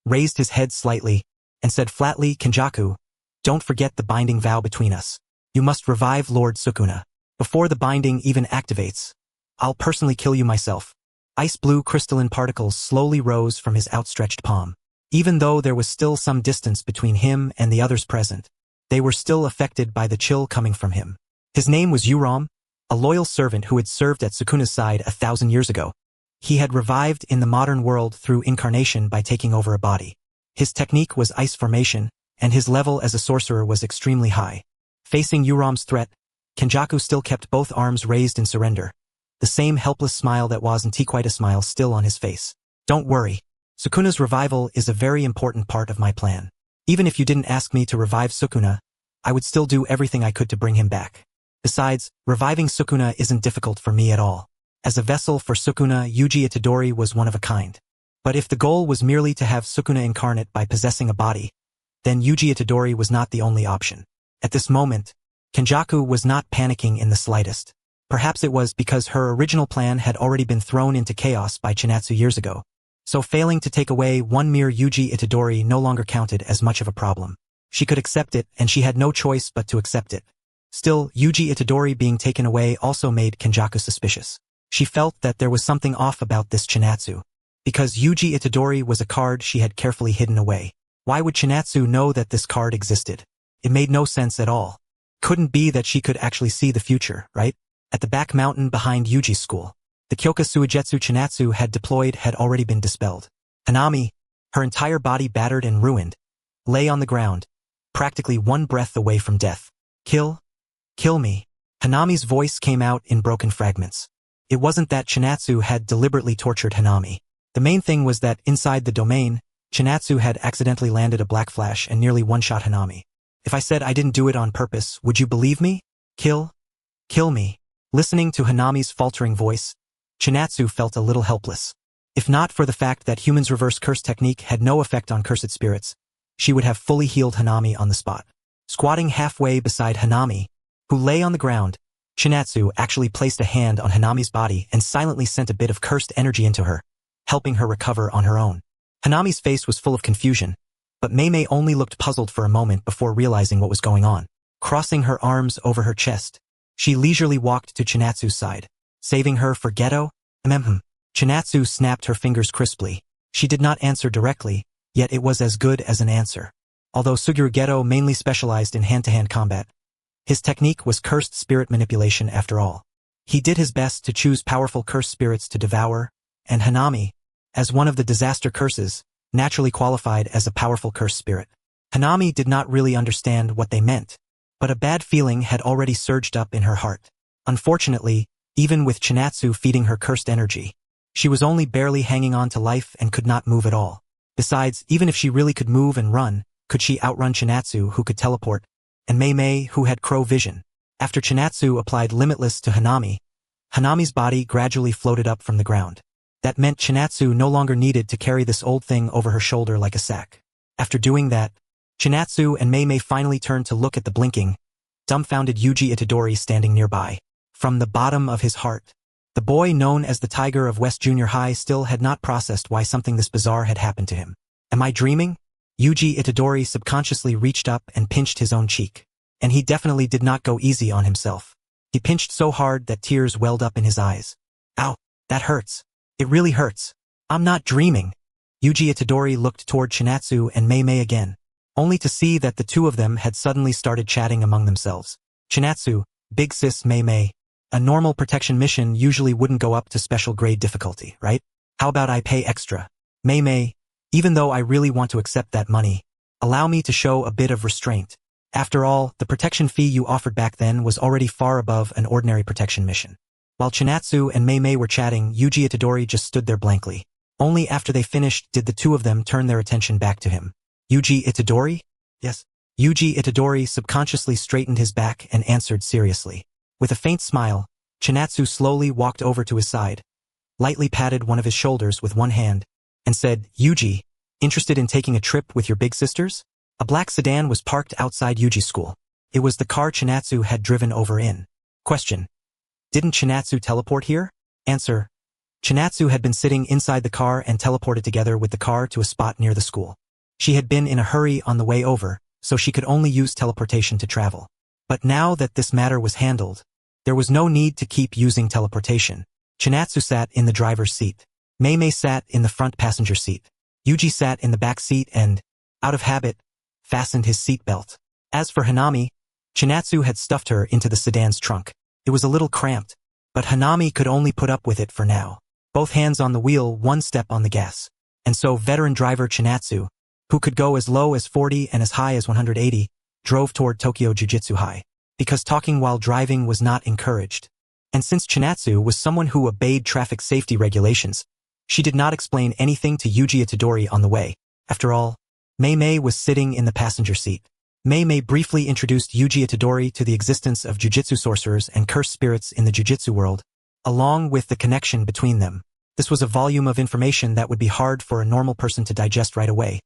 raised his head slightly, and said flatly, "Kenjaku, don't forget the binding vow between us. You must revive Lord Sukuna. Before the binding even activates, I'll personally kill you myself." Ice-blue crystalline particles slowly rose from his outstretched palm. Even though there was still some distance between him and the others present, they were still affected by the chill coming from him. His name was Uram, a loyal servant who had served at Sukuna's side 1,000 years ago. He had revived in the modern world through incarnation by taking over a body. His technique was ice formation, and his level as a sorcerer was extremely high. Facing Uram's threat, Kenjaku still kept both arms raised in surrender, the same helpless smile that wasn't quite a smile still on his face. "Don't worry. Sukuna's revival is a very important part of my plan. Even if you didn't ask me to revive Sukuna, I would still do everything I could to bring him back. Besides, reviving Sukuna isn't difficult for me at all. As a vessel for Sukuna, Yuji Itadori was one of a kind. But if the goal was merely to have Sukuna incarnate by possessing a body, then Yuji Itadori was not the only option. At this moment, Kenjaku was not panicking in the slightest. Perhaps it was because her original plan had already been thrown into chaos by Chinatsu years ago. So failing to take away one mere Yuji Itadori no longer counted as much of a problem. She could accept it, and she had no choice but to accept it. Still, Yuji Itadori being taken away also made Kenjaku suspicious. She felt that there was something off about this Chinatsu. Because Yuji Itadori was a card she had carefully hidden away. Why would Chinatsu know that this card existed? It made no sense at all. Couldn't be that she could actually see the future, right? At the back mountain behind Yuji's school, the Kyoka Suigetsu Chinatsu had deployed had already been dispelled. Hanami, her entire body battered and ruined, lay on the ground, practically one breath away from death. "Kill me." Hanami's voice came out in broken fragments. It wasn't that Chinatsu had deliberately tortured Hanami. The main thing was that inside the domain, Chinatsu had accidentally landed a black flash and nearly one-shot Hanami. "If I said I didn't do it on purpose, would you believe me? Kill me." Listening to Hanami's faltering voice, Chinatsu felt a little helpless. If not for the fact that humans' reverse curse technique had no effect on cursed spirits, she would have fully healed Hanami on the spot. Squatting halfway beside Hanami, who lay on the ground, Chinatsu actually placed a hand on Hanami's body and silently sent a bit of cursed energy into her, helping her recover on her own. Hanami's face was full of confusion, but Mei only looked puzzled for a moment before realizing what was going on. Crossing her arms over her chest, she leisurely walked to Chinatsu's side. "Saving her for Geto? Chinatsu snapped her fingers crisply. She did not answer directly, yet it was as good as an answer. Although Suguru Geto mainly specialized in hand-to-hand combat, his technique was cursed spirit manipulation after all. He did his best to choose powerful cursed spirits to devour, and Hanami, as one of the disaster curses, naturally qualified as a powerful cursed spirit. Hanami did not really understand what they meant, but a bad feeling had already surged up in her heart. Unfortunately, even with Chinatsu feeding her cursed energy, she was only barely hanging on to life and could not move at all. Besides, even if she really could move and run, could she outrun Chinatsu, who could teleport, and Mei, who had crow vision? After Chinatsu applied Limitless to Hanami, Hanami's body gradually floated up from the ground. That meant Chinatsu no longer needed to carry this old thing over her shoulder like a sack. After doing that, Chinatsu and Mei finally turned to look at the blinking, dumbfounded Yuji Itadori standing nearby. From the bottom of his heart, the boy known as the Tiger of West Junior High still had not processed why something this bizarre had happened to him. Am I dreaming? Yuji Itadori subconsciously reached up and pinched his own cheek. And he definitely did not go easy on himself. He pinched so hard that tears welled up in his eyes. Ow, that hurts. It really hurts. I'm not dreaming. Yuji Itadori looked toward Chinatsu and Mei again, only to see that the two of them had suddenly started chatting among themselves. Chinatsu, big sis Mei. A normal protection mission usually wouldn't go up to special grade difficulty, right? How about I pay extra? Mei, even though I really want to accept that money, allow me to show a bit of restraint. After all, the protection fee you offered back then was already far above an ordinary protection mission. While Chinatsu and Mei were chatting, Yuji Itadori just stood there blankly. Only after they finished did the two of them turn their attention back to him. Yuji Itadori? Yes. Yuji Itadori subconsciously straightened his back and answered seriously. With a faint smile, Chinatsu slowly walked over to his side, lightly patted one of his shoulders with one hand, and said, Yuji, interested in taking a trip with your big sisters? A black sedan was parked outside Yuji's school. It was the car Chinatsu had driven over in. Question. Didn't Chinatsu teleport here? Answer. Chinatsu had been sitting inside the car and teleported together with the car to a spot near the school. She had been in a hurry on the way over, so she could only use teleportation to travel. But now that this matter was handled, there was no need to keep using teleportation. Chinatsu sat in the driver's seat. Mei sat in the front passenger seat. Yuji sat in the back seat and, out of habit, fastened his seat belt. As for Hanami, Chinatsu had stuffed her into the sedan's trunk. It was a little cramped, but Hanami could only put up with it for now. Both hands on the wheel, one step on the gas. And so veteran driver Chinatsu, who could go as low as 40 and as high as 180, drove toward Tokyo Jiu-Jitsu High. Because talking while driving was not encouraged. And since Chinatsu was someone who obeyed traffic safety regulations, she did not explain anything to Yuji Itadori on the way. After all, Mei was sitting in the passenger seat. Mei briefly introduced Yuji Itadori to the existence of jujitsu sorcerers and cursed spirits in the jujitsu world, along with the connection between them. This was a volume of information that would be hard for a normal person to digest right away.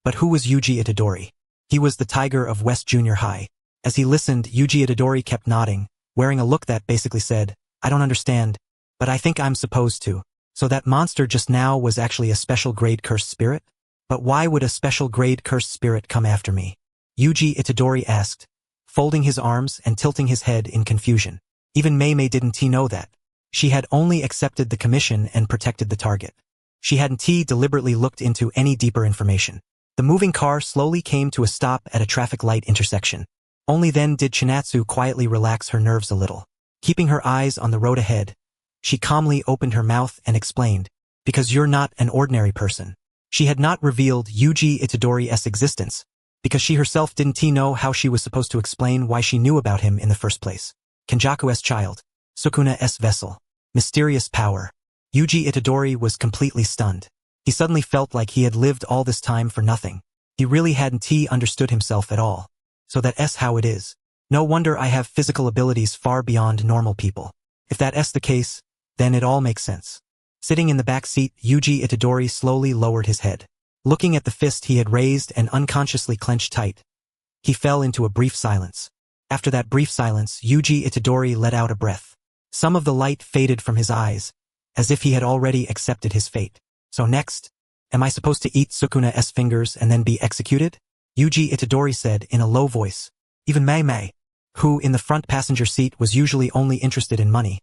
But who was Yuji Itadori? He was the tiger of West Junior High. As he listened, Yuji Itadori kept nodding, wearing a look that basically said, I don't understand, but I think I'm supposed to. So that monster just now was actually a special grade cursed spirit? But why would a special grade cursed spirit come after me? Yuji Itadori asked, folding his arms and tilting his head in confusion. Even Mei didn't know that. She had only accepted the commission and protected the target. She hadn't deliberately looked into any deeper information. The moving car slowly came to a stop at a traffic light intersection. Only then did Chinatsu quietly relax her nerves a little. Keeping her eyes on the road ahead, she calmly opened her mouth and explained, because you're not an ordinary person. She had not revealed Yuji Itadori's existence, because she herself didn't know how she was supposed to explain why she knew about him in the first place. Kenjaku's child. Sukuna's vessel. Mysterious power. Yuji Itadori was completely stunned. He suddenly felt like he had lived all this time for nothing. He really hadn't understood himself at all. So that's how it is. No wonder I have physical abilities far beyond normal people. If that's the case, then it all makes sense. Sitting in the back seat, Yuji Itadori slowly lowered his head. Looking at the fist he had raised and unconsciously clenched tight, he fell into a brief silence. After that brief silence, Yuji Itadori let out a breath. Some of the light faded from his eyes, as if he had already accepted his fate. So next, am I supposed to eat Sukuna's fingers and then be executed? Yuji Itadori said in a low voice. Even Mei, who in the front passenger seat was usually only interested in money,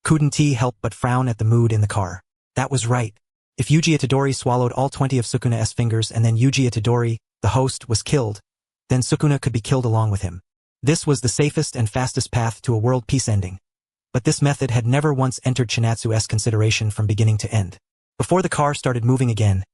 couldn't help but frown at the mood in the car. That was right. If Yuji Itadori swallowed all 20 of Sukuna's fingers and then Yuji Itadori, the host, was killed, then Sukuna could be killed along with him. This was the safest and fastest path to a world peace ending. But this method had never once entered Chinatsu's consideration from beginning to end. Before the car started moving again,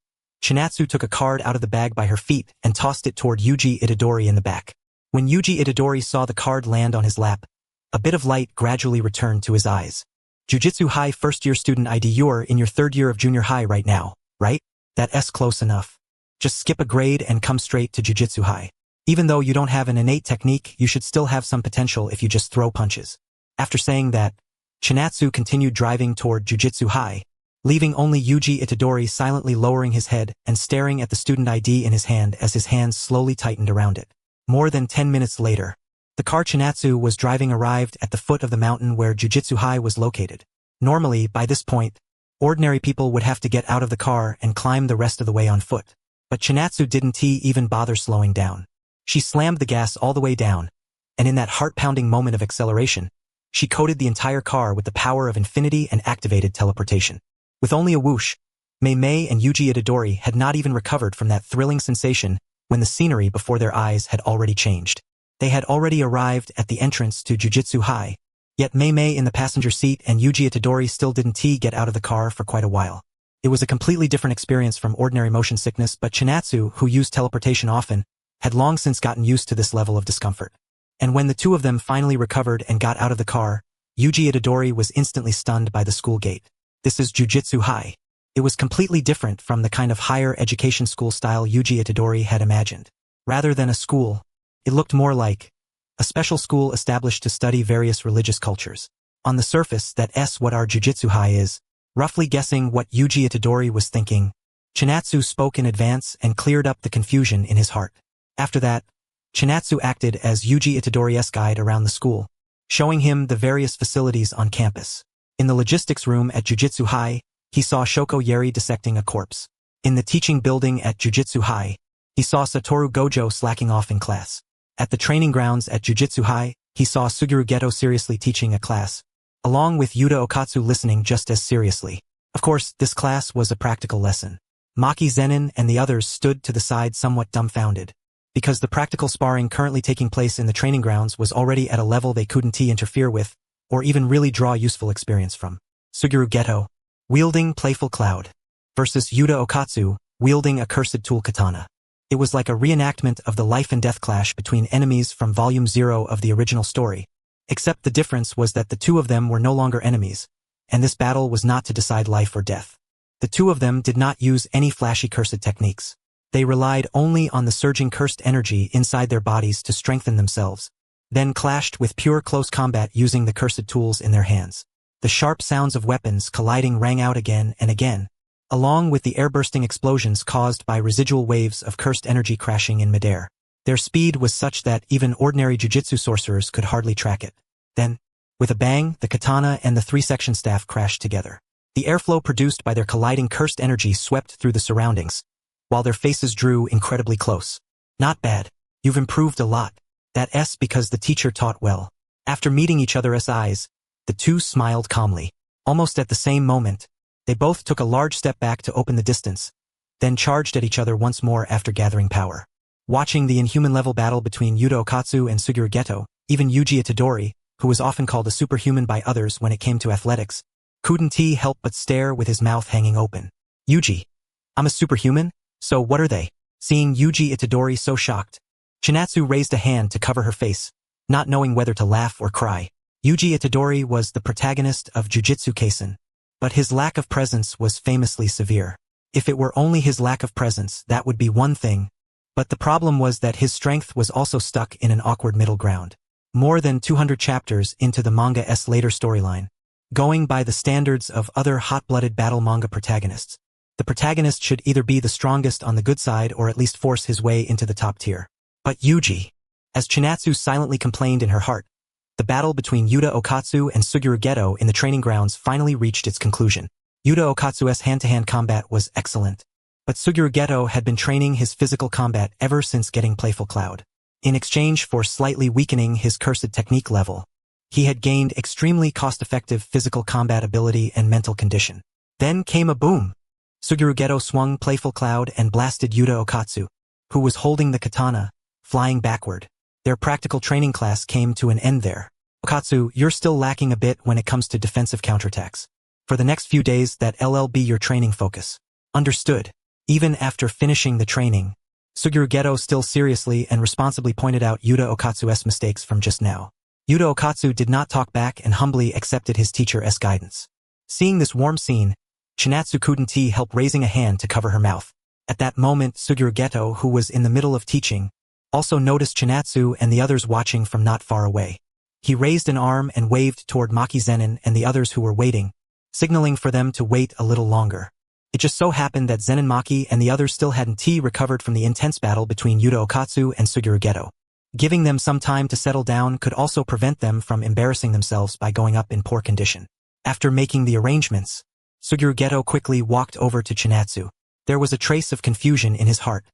Chinatsu took a card out of the bag by her feet and tossed it toward Yuji Itadori in the back. When Yuji Itadori saw the card land on his lap, a bit of light gradually returned to his eyes. Jiu-Jitsu High first-year student ID. You're in your third year of junior high right now, right? That's close enough. Just skip a grade and come straight to Jiu-Jitsu High. Even though you don't have an innate technique, you should still have some potential if you just throw punches. After saying that, Chinatsu continued driving toward Jiu-Jitsu High, leaving only Yuji Itadori silently lowering his head and staring at the student ID in his hand as his hands slowly tightened around it. More than 10 minutes later, the car Chinatsu was driving arrived at the foot of the mountain where Jiu-Jitsu High was located. Normally, by this point, ordinary people would have to get out of the car and climb the rest of the way on foot. But Chinatsu didn't even bother slowing down. She slammed the gas all the way down, and in that heart-pounding moment of acceleration, she coated the entire car with the power of infinity and activated teleportation. With only a whoosh, Mei and Yuji Itadori had not even recovered from that thrilling sensation when the scenery before their eyes had already changed. They had already arrived at the entrance to Jiu-Jitsu High, yet Mei in the passenger seat and Yuji Itadori still didn't get out of the car for quite a while. It was a completely different experience from ordinary motion sickness, but Chinatsu, who used teleportation often, had long since gotten used to this level of discomfort. And when the two of them finally recovered and got out of the car, Yuji Itadori was instantly stunned by the school gate. This is Jiu-Jitsu High. It was completely different from the kind of higher education school style Yuji Itadori had imagined. Rather than a school, it looked more like a special school established to study various religious cultures. On the surface, that's what our Jiu-Jitsu High is. Roughly guessing what Yuji Itadori was thinking, Chinatsu spoke in advance and cleared up the confusion in his heart. After that, Chinatsu acted as Yuji Itadori's guide around the school. showing him the various facilities on campus. In the logistics room at Jujutsu High, he saw Shoko Yeri dissecting a corpse. In the teaching building at Jujutsu High, he saw Satoru Gojo slacking off in class. At the training grounds at Jujutsu High, he saw Suguru Geto seriously teaching a class, along with Yuta Okatsu listening just as seriously. Of course, this class was a practical lesson. Maki Zenin and the others stood to the side somewhat dumbfounded, because the practical sparring currently taking place in the training grounds was already at a level they couldn't interfere with, or even really draw useful experience from. Suguru Geto, wielding Playful Cloud, versus Yuta Okatsu, wielding a cursed tool katana. It was like a reenactment of the life and death clash between enemies from Volume 0 of the original story, except the difference was that the two of them were no longer enemies, and this battle was not to decide life or death. The two of them did not use any flashy cursed techniques. They relied only on the surging cursed energy inside their bodies to strengthen themselves, then clashed with pure close combat using the cursed tools in their hands. The sharp sounds of weapons colliding rang out again and again, along with the air-bursting explosions caused by residual waves of cursed energy crashing in midair. Their speed was such that even ordinary jujutsu sorcerers could hardly track it. Then, with a bang, the katana and the three-section staff crashed together. The airflow produced by their colliding cursed energy swept through the surroundings, while their faces drew incredibly close. Not bad. You've improved a lot. That's because the teacher taught well. After meeting each other's eyes, the two smiled calmly. Almost at the same moment, they both took a large step back to open the distance, then charged at each other once more after gathering power. Watching the inhuman-level battle between Yuta Okatsu and Suguru Geto, even Yuji Itadori, who was often called a superhuman by others when it came to athletics, couldn't help but stare with his mouth hanging open. Yuji, I'm a superhuman? So what are they? Seeing Yuji Itadori so shocked, Chinatsu raised a hand to cover her face, not knowing whether to laugh or cry. Yuji Itadori was the protagonist of Jujutsu Kaisen, but his lack of presence was famously severe. If it were only his lack of presence, that would be one thing, but the problem was that his strength was also stuck in an awkward middle ground. More than 200 chapters into the manga's later storyline, going by the standards of other hot-blooded battle manga protagonists, the protagonist should either be the strongest on the good side or at least force his way into the top tier. But Yuji, as Chinatsu silently complained in her heart, the battle between Yuta Okatsu and Suguru Geto in the training grounds finally reached its conclusion. Yuta Okatsu's hand-to-hand combat was excellent, but Suguru Geto had been training his physical combat ever since getting Playful Cloud. In exchange for slightly weakening his cursed technique level, he had gained extremely cost-effective physical combat ability and mental condition. Then came a boom. Suguru Geto swung Playful Cloud and blasted Yuta Okatsu, who was holding the katana, flying backward. Their practical training class came to an end there. Okatsu, you're still lacking a bit when it comes to defensive counterattacks. For the next few days that'll be your training focus. Understood. Even after finishing the training, Suguru Geto still seriously and responsibly pointed out Yuta Okatsu's mistakes from just now. Yuta Okatsu did not talk back and humbly accepted his teacher's guidance. Seeing this warm scene, Chinatsu couldn't help raising a hand to cover her mouth. At that moment, Suguru Geto, who was in the middle of teaching, also noticed Chinatsu and the others watching from not far away. He raised an arm and waved toward Maki Zenin and the others who were waiting, signaling for them to wait a little longer. It just so happened that Zenin Maki and the others still hadn't recovered from the intense battle between Yuta Okatsu and Suguru Geto. Giving them some time to settle down could also prevent them from embarrassing themselves by going up in poor condition. After making the arrangements, Suguru Geto quickly walked over to Chinatsu. There was a trace of confusion in his heart,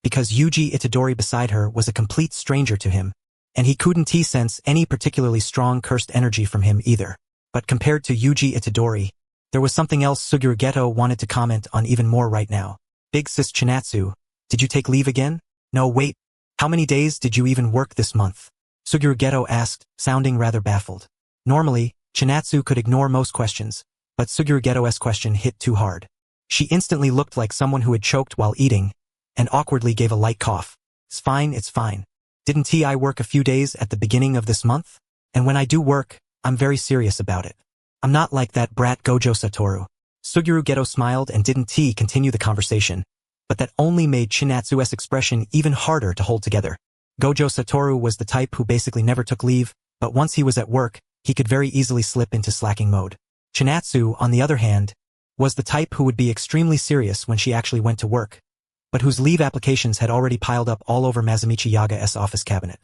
because Yuji Itadori beside her was a complete stranger to him, and he couldn't sense any particularly strong cursed energy from him either. But compared to Yuji Itadori, there was something else Suguru Geto wanted to comment on even more right now. Big sis Chinatsu, did you take leave again? No, wait. How many days did you even work this month? Suguru Geto asked, sounding rather baffled. Normally, Chinatsu could ignore most questions, but Suguru Geto's question hit too hard. She instantly looked like someone who had choked while eating, and awkwardly gave a light cough. It's fine. Didn't I work a few days at the beginning of this month? And when I do work, I'm very serious about it. I'm not like that brat Gojo Satoru. Suguru Geto smiled and didn't continue the conversation, but that only made Chinatsu's expression even harder to hold together. Gojo Satoru was the type who basically never took leave, but once he was at work, he could very easily slip into slacking mode. Chinatsu, on the other hand, was the type who would be extremely serious when she actually went to work, but whose leave applications had already piled up all over Masamichi Yaga's office cabinet.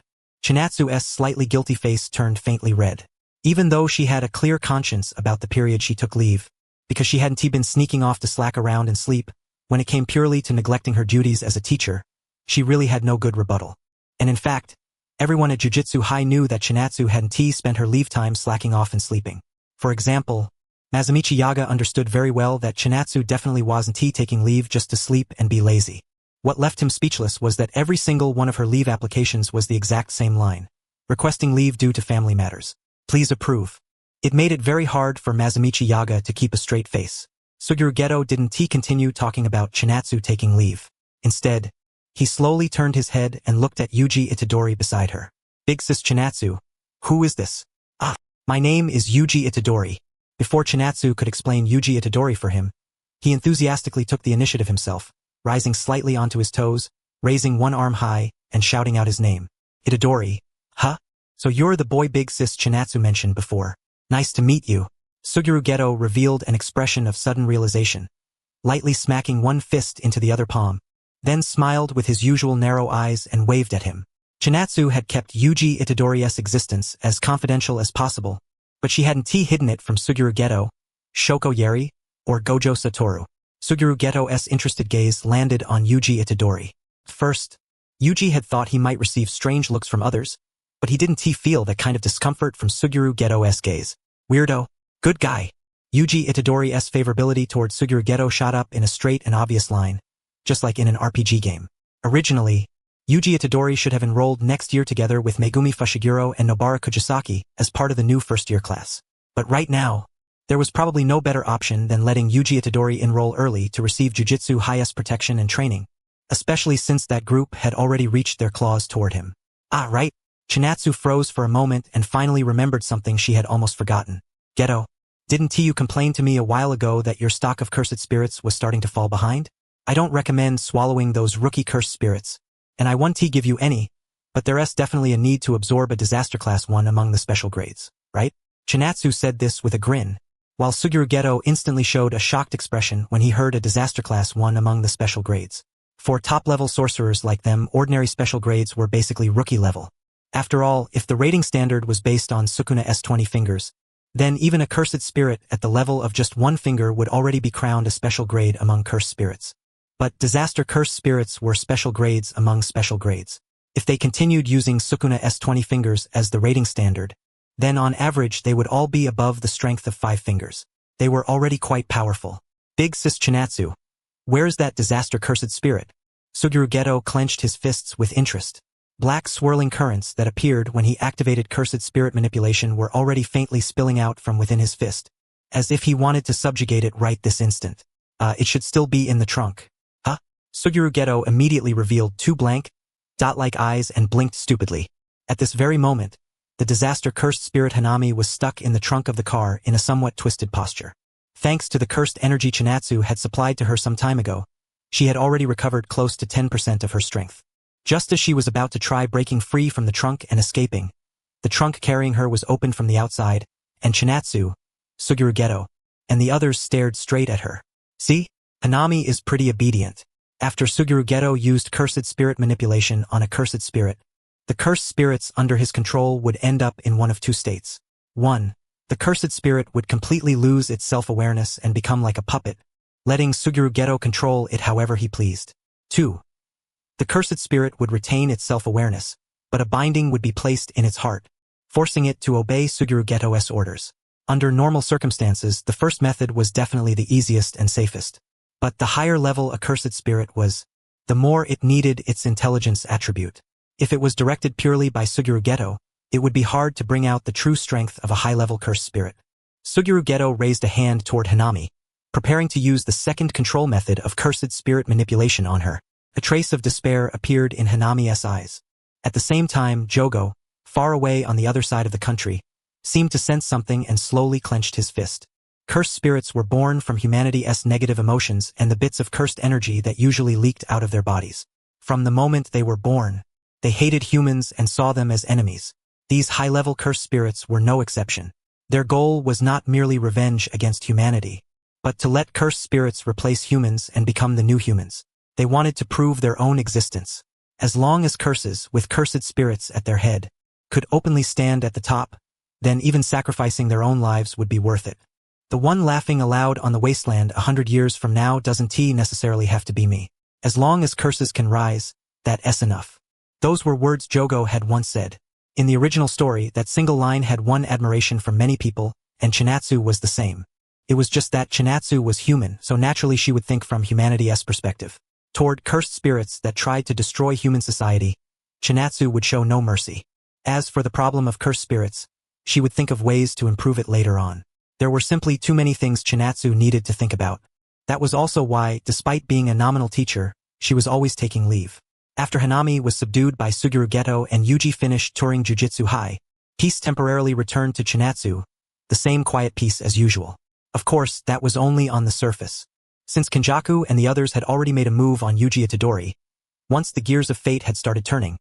Chinatsu's slightly guilty face turned faintly red. Even though she had a clear conscience about the period she took leave, because she hadn't been sneaking off to slack around and sleep, when it came purely to neglecting her duties as a teacher, she really had no good rebuttal. And in fact, everyone at Jujutsu High knew that Chinatsu hadn't spent her leave time slacking off and sleeping. For example, Masamichi Yaga understood very well that Chinatsu definitely wasn't taking leave just to sleep and be lazy. What left him speechless was that every single one of her leave applications was the exact same line. Requesting leave due to family matters. Please approve. It made it very hard for Masamichi Yaga to keep a straight face. Suguru Geto didn't continue talking about Chinatsu taking leave. Instead, he slowly turned his head and looked at Yuji Itadori beside her. Big sis Chinatsu, who is this? Ah, my name is Yuji Itadori. Before Chinatsu could explain Yuji Itadori for him, he enthusiastically took the initiative himself, rising slightly onto his toes, raising one arm high, and shouting out his name. Itadori, huh? So you're the boy big sis Chinatsu mentioned before. Nice to meet you. Suguru Geto revealed an expression of sudden realization, lightly smacking one fist into the other palm, then smiled with his usual narrow eyes and waved at him. Chinatsu had kept Yuji Itadori's existence as confidential as possible, but she hadn't hidden it from Suguru Geto, Shoko Yeri, or Gojo Satoru. Suguru Geto's interested gaze landed on Yuji Itadori. First, Yuji had thought he might receive strange looks from others, but he didn't feel that kind of discomfort from Suguru Geto's gaze. Weirdo. Good guy. Yuji Itadori's favorability towards Suguru Geto shot up in a straight and obvious line, just like in an RPG game. Originally, Yuji Itadori should have enrolled next year together with Megumi Fushiguro and Nobara Kujisaki as part of the new first-year class. But right now, there was probably no better option than letting Yuji Itadori enroll early to receive Jujutsu highest protection and training, especially since that group had already reached their claws toward him. Ah, right. Chinatsu froze for a moment and finally remembered something she had almost forgotten. Geto, didn't you complain to me a while ago that your stock of cursed spirits was starting to fall behind? I don't recommend swallowing those rookie cursed spirits, and I won't give you any, but there's definitely a need to absorb a disaster class 1 among the special grades, right? Chinatsu said this with a grin, while Suguru Geto instantly showed a shocked expression when he heard a disaster class 1 among the special grades. For top-level sorcerers like them, ordinary special grades were basically rookie level. After all, if the rating standard was based on Sukuna's 20 fingers, then even a cursed spirit at the level of just 1 finger would already be crowned a special grade among cursed spirits. But disaster cursed spirits were special grades among special grades. If they continued using Sukuna's 20 fingers as the rating standard, then on average they would all be above the strength of 5 fingers. They were already quite powerful. Big sis Chinatsu, where's that disaster cursed spirit? Suguru Geto clenched his fists with interest. Black swirling currents that appeared when he activated cursed spirit manipulation were already faintly spilling out from within his fist, as if he wanted to subjugate it right this instant. It should still be in the trunk. Huh? Suguru Geto immediately revealed 2 blank, dot-like eyes and blinked stupidly. At this very moment, the disaster cursed spirit Hanami was stuck in the trunk of the car in a somewhat twisted posture. Thanks to the cursed energy Chinatsu had supplied to her some time ago, she had already recovered close to 10% of her strength. Just as she was about to try breaking free from the trunk and escaping, the trunk carrying her was opened from the outside, and Chinatsu, Suguru Geto, and the others stared straight at her. See? Hanami is pretty obedient. After Suguru Geto used cursed spirit manipulation on a cursed spirit, the cursed spirits under his control would end up in one of 2 states. 1. The cursed spirit would completely lose its self-awareness and become like a puppet, letting Suguru Geto control it however he pleased. 2. The cursed spirit would retain its self-awareness, but a binding would be placed in its heart, forcing it to obey Suguru Geto's orders. Under normal circumstances, the first method was definitely the easiest and safest. But the higher level a cursed spirit was, the more it needed its intelligence attribute. If it was directed purely by Suguru Geto, it would be hard to bring out the true strength of a high-level cursed spirit. Suguru Geto raised a hand toward Hanami, preparing to use the second control method of cursed spirit manipulation on her. A trace of despair appeared in Hanami's eyes. At the same time, Jogo, far away on the other side of the country, seemed to sense something and slowly clenched his fist. Cursed spirits were born from humanity's negative emotions and the bits of cursed energy that usually leaked out of their bodies. From the moment they were born, they hated humans and saw them as enemies. These high-level cursed spirits were no exception. Their goal was not merely revenge against humanity, but to let cursed spirits replace humans and become the new humans. They wanted to prove their own existence. As long as curses with cursed spirits at their head, could openly stand at the top, then even sacrificing their own lives would be worth it. The one laughing aloud on the wasteland 100 years from now doesn't necessarily have to be me. As long as curses can rise, that's enough. Those were words Jogo had once said. In the original story, that single line had won admiration from many people, and Chinatsu was the same. It was just that Chinatsu was human, so naturally she would think from humanity's perspective. Toward cursed spirits that tried to destroy human society, Chinatsu would show no mercy. As for the problem of cursed spirits, she would think of ways to improve it later on. There were simply too many things Chinatsu needed to think about. That was also why, despite being a nominal teacher, she was always taking leave. After Hanami was subdued by Suguru Geto and Yuji finished touring Jujutsu High, peace temporarily returned to Chinatsu, the same quiet peace as usual. Of course, that was only on the surface. Since Kenjaku and the others had already made a move on Yuji Itadori, once the gears of fate had started turning,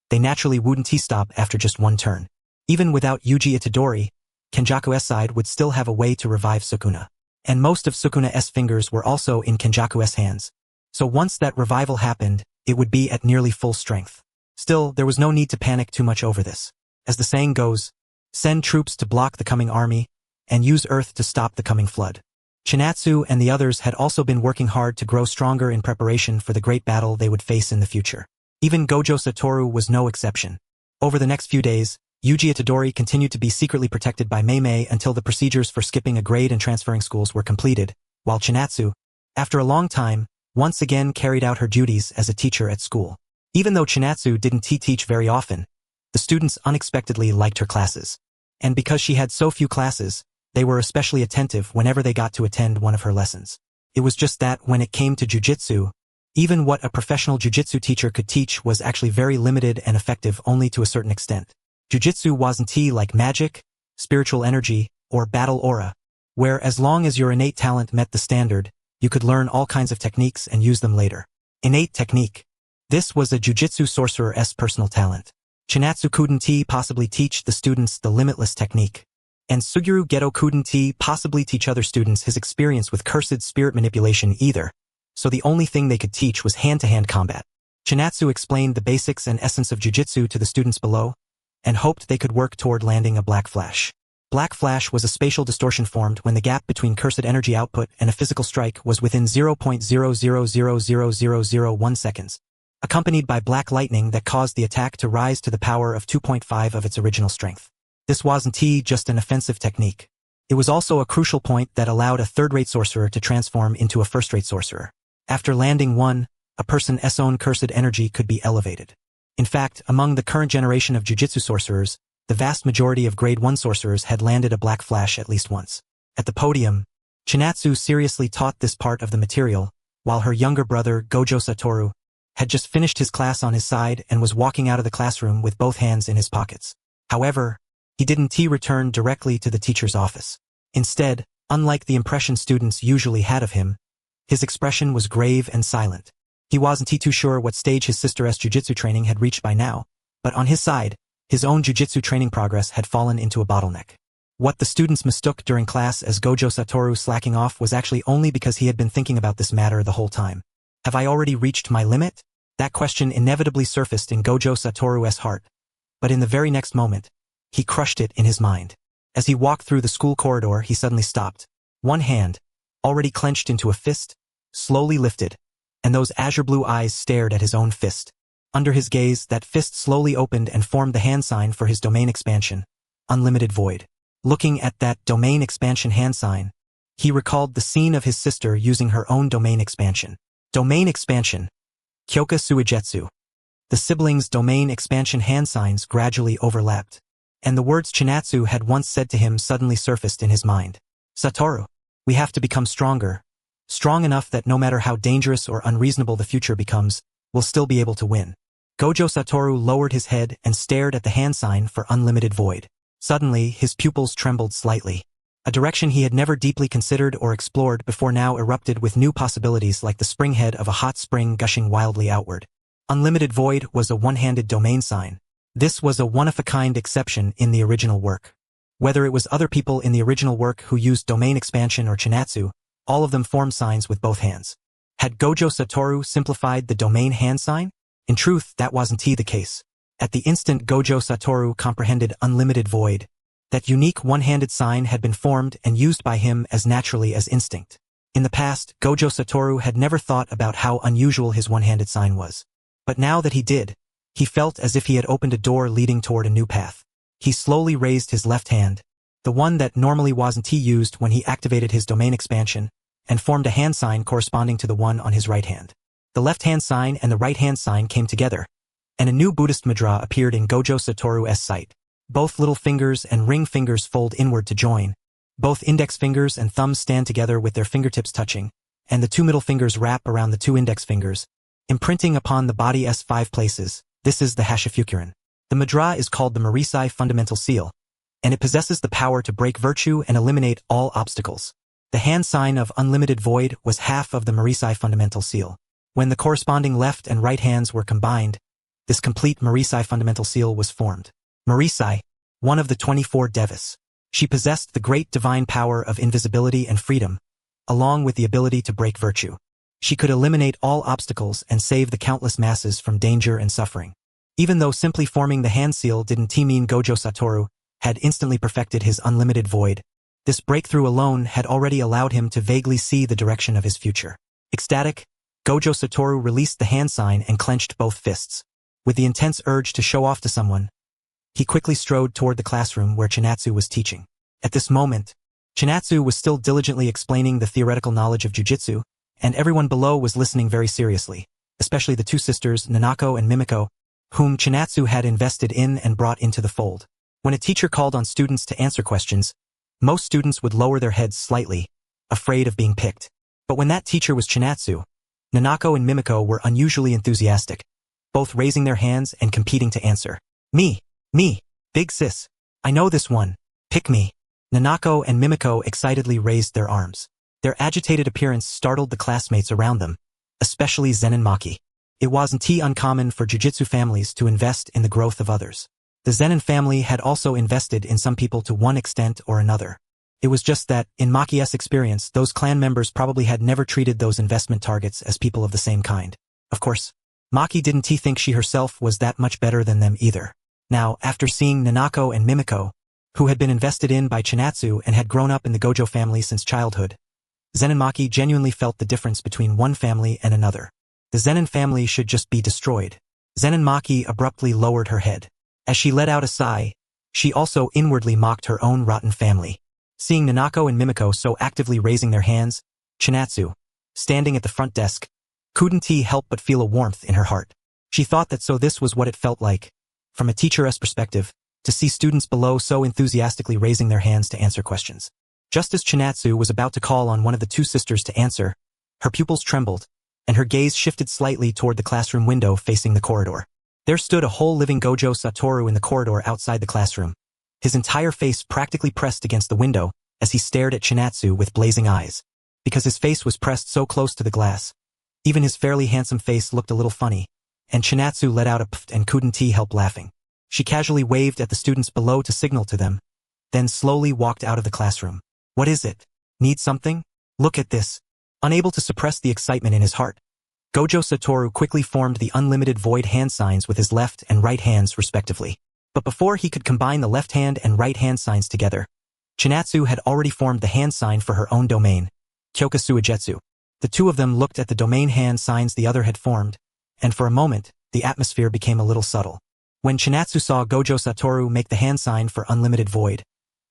they naturally wouldn't stop after just one turn. Even without Yuji Itadori, Kenjaku's side would still have a way to revive Sukuna. And most of Sukuna's fingers were also in Kenjaku's hands. So once that revival happened, it would be at nearly full strength. Still, there was no need to panic too much over this. As the saying goes, send troops to block the coming army, and use earth to stop the coming flood. Chinatsu and the others had also been working hard to grow stronger in preparation for the great battle they would face in the future. Even Gojo Satoru was no exception. Over the next few days, Yuji Itadori continued to be secretly protected by Meimei until the procedures for skipping a grade and transferring schools were completed, while Chinatsu, after a long time, once again carried out her duties as a teacher at school. Even though Chinatsu didn't teach very often, the students unexpectedly liked her classes. And because she had so few classes, they were especially attentive whenever they got to attend one of her lessons. It was just that when it came to jujitsu, even what a professional jujitsu teacher could teach was actually very limited and effective only to a certain extent. Jujitsu wasn't like magic, spiritual energy, or battle aura, where as long as your innate talent met the standard, you could learn all kinds of techniques and use them later. Innate technique. This was a jujitsu sorcerer's personal talent. Chinatsu couldn't possibly teach the students the limitless technique. And Suguru Geto couldn't possibly teach other students his experience with cursed spirit manipulation either, so the only thing they could teach was hand-to-hand combat. Chinatsu explained the basics and essence of jujitsu to the students below, and hoped they could work toward landing a black flash. Black flash was a spatial distortion formed when the gap between cursed energy output and a physical strike was within 0.00000001 seconds, accompanied by black lightning that caused the attack to rise to the power of 2.5 of its original strength. This wasn't just an offensive technique. It was also a crucial point that allowed a third-rate sorcerer to transform into a first-rate sorcerer. After landing one, a person's own cursed energy could be elevated. In fact, among the current generation of jujitsu sorcerers, the vast majority of grade 1 sorcerers had landed a black flash at least once. At the podium, Chinatsu seriously taught this part of the material, while her younger brother, Gojo Satoru, had just finished his class on his side and was walking out of the classroom with both hands in his pockets. However, he didn't return directly to the teacher's office. Instead, unlike the impression students usually had of him, his expression was grave and silent. He wasn't too sure what stage his sister's jujitsu training had reached by now, but on his side, his own jujitsu training progress had fallen into a bottleneck. What the students mistook during class as Gojo Satoru slacking off was actually only because he had been thinking about this matter the whole time. Have I already reached my limit? That question inevitably surfaced in Gojo Satoru's heart, but in the very next moment, he crushed it in his mind. As he walked through the school corridor, he suddenly stopped. One hand, already clenched into a fist, slowly lifted, and those azure blue eyes stared at his own fist. Under his gaze, that fist slowly opened and formed the hand sign for his domain expansion, Unlimited Void. Looking at that domain expansion hand sign, he recalled the scene of his sister using her own domain expansion. Domain expansion. Kyoka Suijetsu. The siblings' domain expansion hand signs gradually overlapped, and the words Chinatsu had once said to him suddenly surfaced in his mind. Satoru, we have to become stronger. Strong enough that no matter how dangerous or unreasonable the future becomes, we'll still be able to win. Gojo Satoru lowered his head and stared at the hand sign for Unlimited Void. Suddenly, his pupils trembled slightly. A direction he had never deeply considered or explored before now erupted with new possibilities like the spring head of a hot spring gushing wildly outward. Unlimited Void was a one-handed domain sign. This was a one-of-a-kind exception in the original work. Whether it was other people in the original work who used domain expansion or Chinatsu, all of them formed signs with both hands. Had Gojo Satoru simplified the domain hand sign? In truth, that wasn't the case. At the instant Gojo Satoru comprehended unlimited void. That unique one-handed sign had been formed and used by him as naturally as instinct. In the past, Gojo Satoru had never thought about how unusual his one-handed sign was. But now that he did, he felt as if he had opened a door leading toward a new path. He slowly raised his left hand, the one that normally wasn't used when he activated his domain expansion, and formed a hand sign corresponding to the one on his right hand. The left hand sign and the right hand sign came together, and a new Buddhist mudra appeared in Gojo Satoru's sight. Both little fingers and ring fingers fold inward to join. Both index fingers and thumbs stand together with their fingertips touching, and the two middle fingers wrap around the two index fingers, imprinting upon the body's 5 places. This is the Hashifukuren. The mudra is called the Marisai Fundamental Seal, and it possesses the power to break virtue and eliminate all obstacles. The hand sign of unlimited void was half of the Marisai Fundamental Seal. When the corresponding left and right hands were combined, this complete Marisai Fundamental Seal was formed. Marisai, one of the 24 devas. She possessed the great divine power of invisibility and freedom, along with the ability to break virtue. She could eliminate all obstacles and save the countless masses from danger and suffering. Even though simply forming the hand seal didn't mean Gojo Satoru had instantly perfected his unlimited void, this breakthrough alone had already allowed him to vaguely see the direction of his future. Ecstatic, Gojo Satoru released the hand sign and clenched both fists. With the intense urge to show off to someone, he quickly strode toward the classroom where Chinatsu was teaching. At this moment, Chinatsu was still diligently explaining the theoretical knowledge of jujitsu, and everyone below was listening very seriously, especially the two sisters Nanako and Mimiko, whom Chinatsu had invested in and brought into the fold. When a teacher called on students to answer questions, most students would lower their heads slightly, afraid of being picked. But when that teacher was Chinatsu, Nanako and Mimiko were unusually enthusiastic, both raising their hands and competing to answer. Me, big sis. I know this one. Pick me. Nanako and Mimiko excitedly raised their arms. Their agitated appearance startled the classmates around them, especially Zen and Maki. It wasn't uncommon for jujitsu families to invest in the growth of others. The Zenin family had also invested in some people to one extent or another. It was just that, in Maki's experience, those clan members probably had never treated those investment targets as people of the same kind. Of course, Maki didn't think she herself was that much better than them either. Now, after seeing Nanako and Mimiko, who had been invested in by Chinatsu and had grown up in the Gojo family since childhood, Zen and Maki genuinely felt the difference between one family and another. The Zenin family should just be destroyed. Zen and Maki abruptly lowered her head. As she let out a sigh, she also inwardly mocked her own rotten family. Seeing Nanako and Mimiko so actively raising their hands, Chinatsu, standing at the front desk, couldn't help but feel a warmth in her heart. She thought that this was what it felt like, from a teacher's perspective, to see students below so enthusiastically raising their hands to answer questions. Just as Chinatsu was about to call on one of the two sisters to answer, her pupils trembled, and her gaze shifted slightly toward the classroom window facing the corridor. There stood a whole living Gojo Satoru in the corridor outside the classroom, his entire face practically pressed against the window as he stared at Chinatsu with blazing eyes. Because his face was pressed so close to the glass, even his fairly handsome face looked a little funny, and Chinatsu let out a pft and couldn't help laughing. She casually waved at the students below to signal to them, then slowly walked out of the classroom. What is it? Need something? Look at this. Unable to suppress the excitement in his heart, Gojo Satoru quickly formed the unlimited void hand signs with his left and right hands respectively. But before he could combine the left hand and right hand signs together, Chinatsu had already formed the hand sign for her own domain, Kyoka Suijetsu. The two of them looked at the domain hand signs the other had formed, and for a moment, the atmosphere became a little subtle. When Chinatsu saw Gojo Satoru make the hand sign for unlimited void,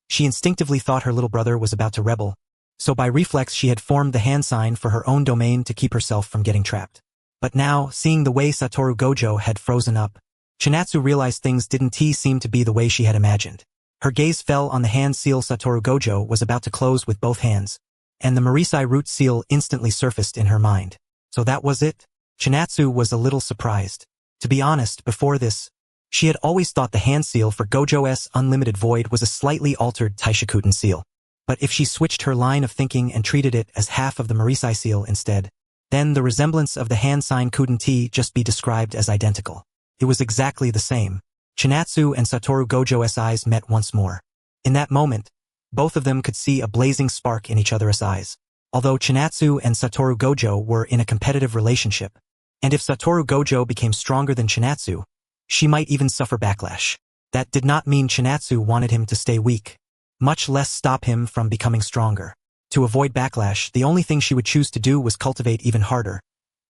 she instinctively thought her little brother was about to rebel, so by reflex she had formed the hand sign for her own domain to keep herself from getting trapped. But now, seeing the way Satoru Gojo had frozen up, Chinatsu realized things didn't seem to be the way she had imagined. Her gaze fell on the hand seal Satoru Gojo was about to close with both hands, and the Marisai root seal instantly surfaced in her mind. So that was it? Chinatsu was a little surprised. To be honest, before this, she had always thought the hand seal for Gojo's unlimited void was a slightly altered Taishikuten seal. But if she switched her line of thinking and treated it as half of the Marisai seal instead, then the resemblance of the hand sign couldn't just be described as identical. It was exactly the same. Chinatsu and Satoru Gojo's eyes met once more. In that moment, both of them could see a blazing spark in each other's eyes. Although Chinatsu and Satoru Gojo were in a competitive relationship, and if Satoru Gojo became stronger than Chinatsu, She might even suffer backlash. That did not mean Chinatsu wanted him to stay weak, much less stop him from becoming stronger. To avoid backlash, the only thing she would choose to do was cultivate even harder,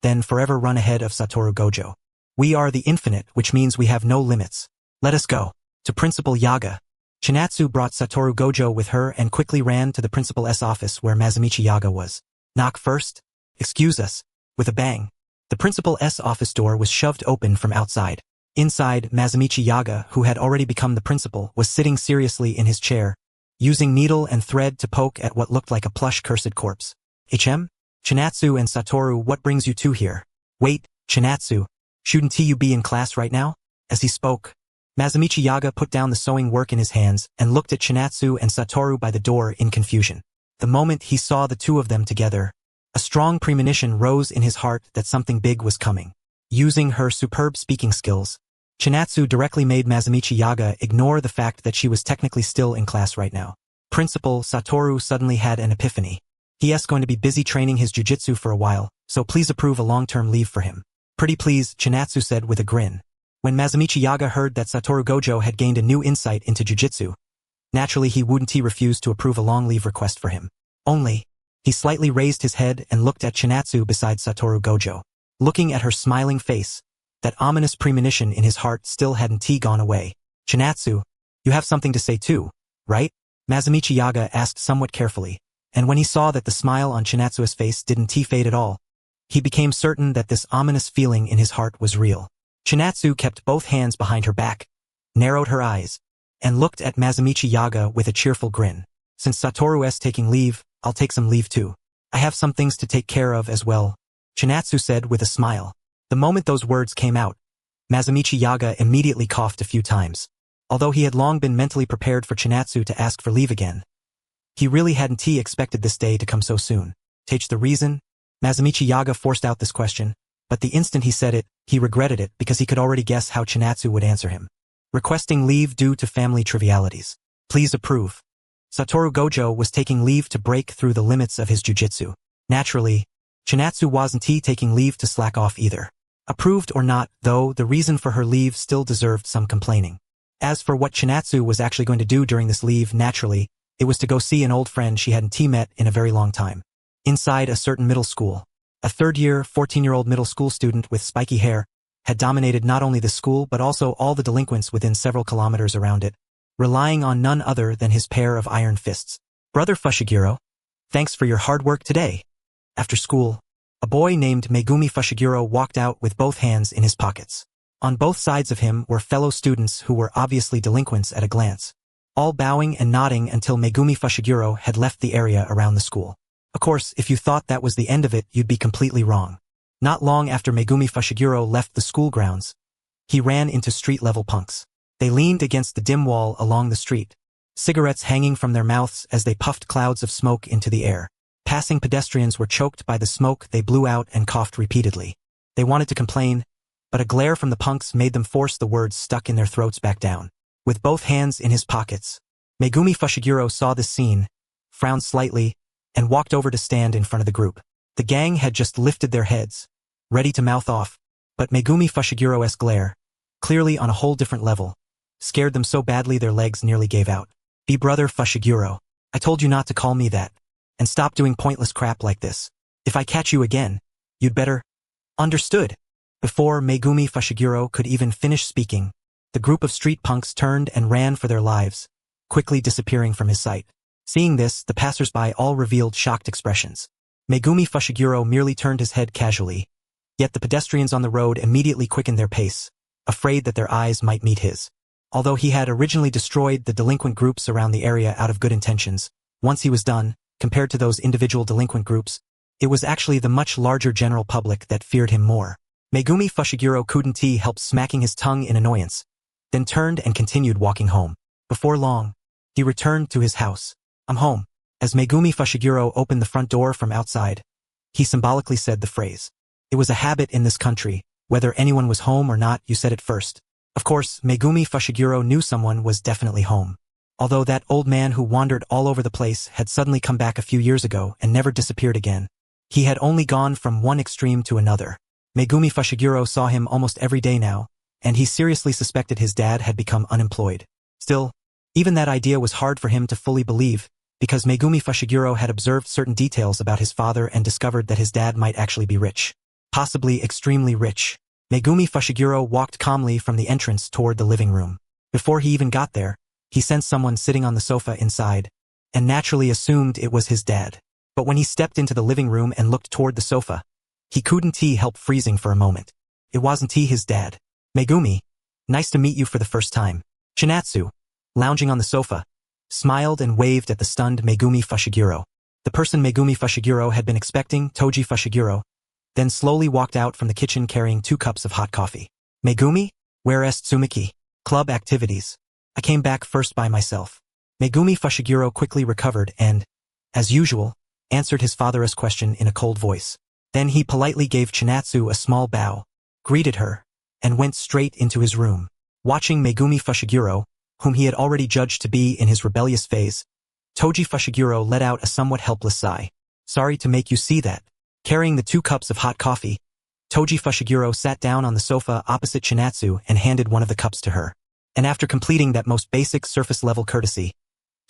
then forever run ahead of Satoru Gojo. We are the infinite, which means we have no limits. Let us go. To Principal Yaga. Chinatsu brought Satoru Gojo with her and quickly ran to the principal's office where Mazumichi Yaga was. Knock first? Excuse us. With a bang, the principal's office door was shoved open from outside. Inside, Mazumichi Yaga, who had already become the principal, was sitting seriously in his chair, using needle and thread to poke at what looked like a plush cursed corpse. HM? Chinatsu and Satoru, what brings you two here? Wait, Chinatsu, shouldn't you be in class right now? As he spoke, Mazumichi Yaga put down the sewing work in his hands and looked at Chinatsu and Satoru by the door in confusion. The moment he saw the two of them together, a strong premonition rose in his heart that something big was coming. Using her superb speaking skills, Chinatsu directly made Mazumichi Yaga ignore the fact that she was technically still in class right now. Principal Satoru suddenly had an epiphany. He's going to be busy training his jujitsu for a while, so please approve a long-term leave for him. Pretty please, Chinatsu said with a grin. When Mazumichi Yaga heard that Satoru Gojo had gained a new insight into jujitsu, naturally he wouldn't refuse to approve a long leave request for him. Only, he slightly raised his head and looked at Chinatsu beside Satoru Gojo. Looking at her smiling face, that ominous premonition in his heart still hadn't gone away. Chinatsu, you have something to say too, right? Mazumichi Yaga asked somewhat carefully, and when he saw that the smile on Chinatsu's face didn't fade at all, he became certain that this ominous feeling in his heart was real. Chinatsu kept both hands behind her back, narrowed her eyes, and looked at Mazumichi Yaga with a cheerful grin. Since Satoru's taking leave, I'll take some leave too. I have some things to take care of as well, Chinatsu said with a smile. The moment those words came out, Mazumichi Yaga immediately coughed a few times. Although he had long been mentally prepared for Chinatsu to ask for leave again, he really hadn't expected this day to come so soon. Take the reason? Mazumichi Yaga forced out this question, but the instant he said it, he regretted it because he could already guess how Chinatsu would answer him. Requesting leave due to family trivialities. Please approve. Satoru Gojo was taking leave to break through the limits of his jujitsu. Naturally, Chinatsu wasn't taking leave to slack off either. Approved or not, though, the reason for her leave still deserved some complaining. As for what Chinatsu was actually going to do during this leave, naturally, it was to go see an old friend she hadn't met in a very long time. Inside a certain middle school, a third-year, 14-year-old middle school student with spiky hair had dominated not only the school but also all the delinquents within several kilometers around it, relying on none other than his pair of iron fists. Brother Fushiguro, thanks for your hard work today. After school, a boy named Megumi Fushiguro walked out with both hands in his pockets. On both sides of him were fellow students who were obviously delinquents at a glance, all bowing and nodding until Megumi Fushiguro had left the area around the school. Of course, if you thought that was the end of it, you'd be completely wrong. Not long after Megumi Fushiguro left the school grounds, he ran into street-level punks. They leaned against the dim wall along the street, cigarettes hanging from their mouths as they puffed clouds of smoke into the air. Passing pedestrians were choked by the smoke they blew out and coughed repeatedly. They wanted to complain, but a glare from the punks made them force the words stuck in their throats back down. With both hands in his pockets, Megumi Fushiguro saw this scene, frowned slightly, and walked over to stand in front of the group. The gang had just lifted their heads, ready to mouth off, but Megumi Fushiguro's glare, clearly on a whole different level, scared them so badly their legs nearly gave out. Be brother Fushiguro, I told you not to call me that. And stop doing pointless crap like this. If I catch you again, you'd better. Understood. Before Megumi Fushiguro could even finish speaking, the group of street punks turned and ran for their lives, quickly disappearing from his sight. Seeing this, the passers-by all revealed shocked expressions. Megumi Fushiguro merely turned his head casually, yet the pedestrians on the road immediately quickened their pace, afraid that their eyes might meet his. Although he had originally destroyed the delinquent groups around the area out of good intentions, once he was done, compared to those individual delinquent groups, it was actually the much larger general public that feared him more. Megumi Fushiguro couldn't help smacking his tongue in annoyance, then turned and continued walking home. Before long, he returned to his house. I'm home. As Megumi Fushiguro opened the front door from outside, he symbolically said the phrase. It was a habit in this country, whether anyone was home or not, you said it first. Of course, Megumi Fushiguro knew someone was definitely home. Although that old man who wandered all over the place had suddenly come back a few years ago and never disappeared again, he had only gone from one extreme to another. Megumi Fushiguro saw him almost every day now, and he seriously suspected his dad had become unemployed. Still, even that idea was hard for him to fully believe, because Megumi Fushiguro had observed certain details about his father and discovered that his dad might actually be rich. Possibly extremely rich. Megumi Fushiguro walked calmly from the entrance toward the living room. Before he even got there, he sensed someone sitting on the sofa inside, and naturally assumed it was his dad. But when he stepped into the living room and looked toward the sofa, he couldn't help freezing for a moment. It wasn't his dad. Megumi, nice to meet you for the first time. Chinatsu, lounging on the sofa, smiled and waved at the stunned Megumi Fushiguro. The person Megumi Fushiguro had been expecting, Toji Fushiguro, then slowly walked out from the kitchen carrying 2 cups of hot coffee. Megumi, where is Tsumiki? Club activities. I came back first by myself. Megumi Fushiguro quickly recovered and, as usual, answered his father's question in a cold voice. Then he politely gave Chinatsu a small bow, greeted her, and went straight into his room. Watching Megumi Fushiguro, whom he had already judged to be in his rebellious phase, Toji Fushiguro let out a somewhat helpless sigh. Sorry to make you see that. Carrying the 2 cups of hot coffee, Toji Fushiguro sat down on the sofa opposite Chinatsu and handed one of the cups to her. And after completing that most basic surface-level courtesy,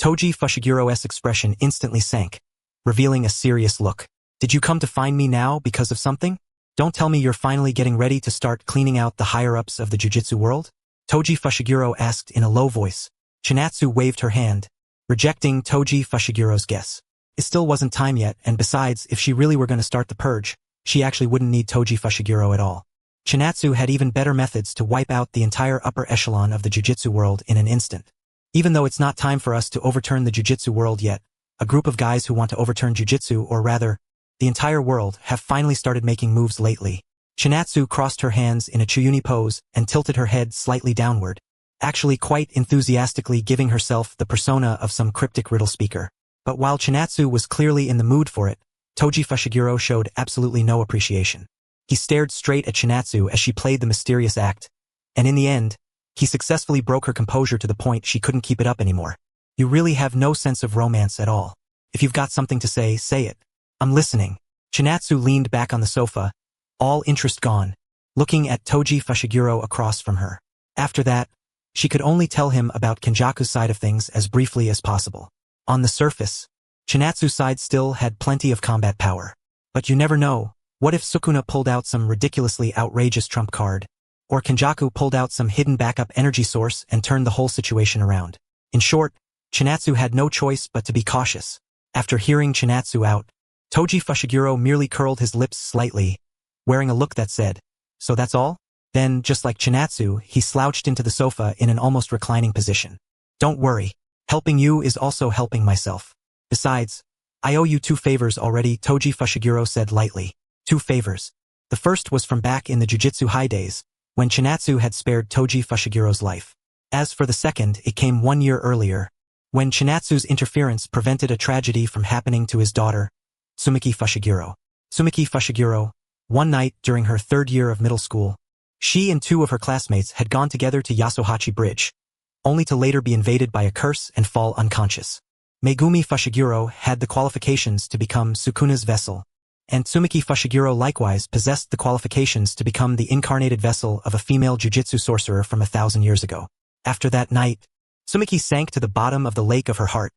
Toji Fushiguro's expression instantly sank, revealing a serious look. Did you come to find me now because of something? Don't tell me you're finally getting ready to start cleaning out the higher-ups of the jujitsu world? Toji Fushiguro asked in a low voice. Chinatsu waved her hand, rejecting Toji Fushiguro's guess. It still wasn't time yet, and besides, if she really were going to start the purge, she actually wouldn't need Toji Fushiguro at all. Chinatsu had even better methods to wipe out the entire upper echelon of the jujitsu world in an instant. Even though it's not time for us to overturn the jujitsu world yet, a group of guys who want to overturn jujitsu, or rather, the entire world, have finally started making moves lately. Chinatsu crossed her hands in a Chuyuni pose and tilted her head slightly downward, actually quite enthusiastically giving herself the persona of some cryptic riddle speaker. But while Chinatsu was clearly in the mood for it, Toji Fushiguro showed absolutely no appreciation. He stared straight at Chinatsu as she played the mysterious act, and in the end, he successfully broke her composure to the point she couldn't keep it up anymore. You really have no sense of romance at all. If you've got something to say, say it. I'm listening. Chinatsu leaned back on the sofa, all interest gone, looking at Toji Fushiguro across from her. After that, she could only tell him about Kenjaku's side of things as briefly as possible. On the surface, Chinatsu's side still had plenty of combat power. But you never know, what if Sukuna pulled out some ridiculously outrageous trump card, or Kenjaku pulled out some hidden backup energy source and turned the whole situation around. In short, Chinatsu had no choice but to be cautious. After hearing Chinatsu out, Toji Fushiguro merely curled his lips slightly, wearing a look that said, "So that's all?" Then, just like Chinatsu, he slouched into the sofa in an almost reclining position. Don't worry. Helping you is also helping myself. Besides, I owe you 2 favors already, Toji Fushiguro said lightly. 2 favors. The first was from back in the Jujutsu High days, when Chinatsu had spared Toji Fushiguro's life. As for the second, it came 1 year earlier, when Chinatsu's interference prevented a tragedy from happening to his daughter, Tsumiki Fushiguro. Tsumiki Fushiguro, one night during her 3rd year of middle school, she and 2 of her classmates had gone together to Yasuhachi Bridge, only to later be invaded by a curse and fall unconscious. Megumi Fushiguro had the qualifications to become Sukuna's vessel, and Tsumiki Fushiguro likewise possessed the qualifications to become the incarnated vessel of a female jujitsu sorcerer from 1,000 years ago. After that night, Tsumiki sank to the bottom of the lake of her heart,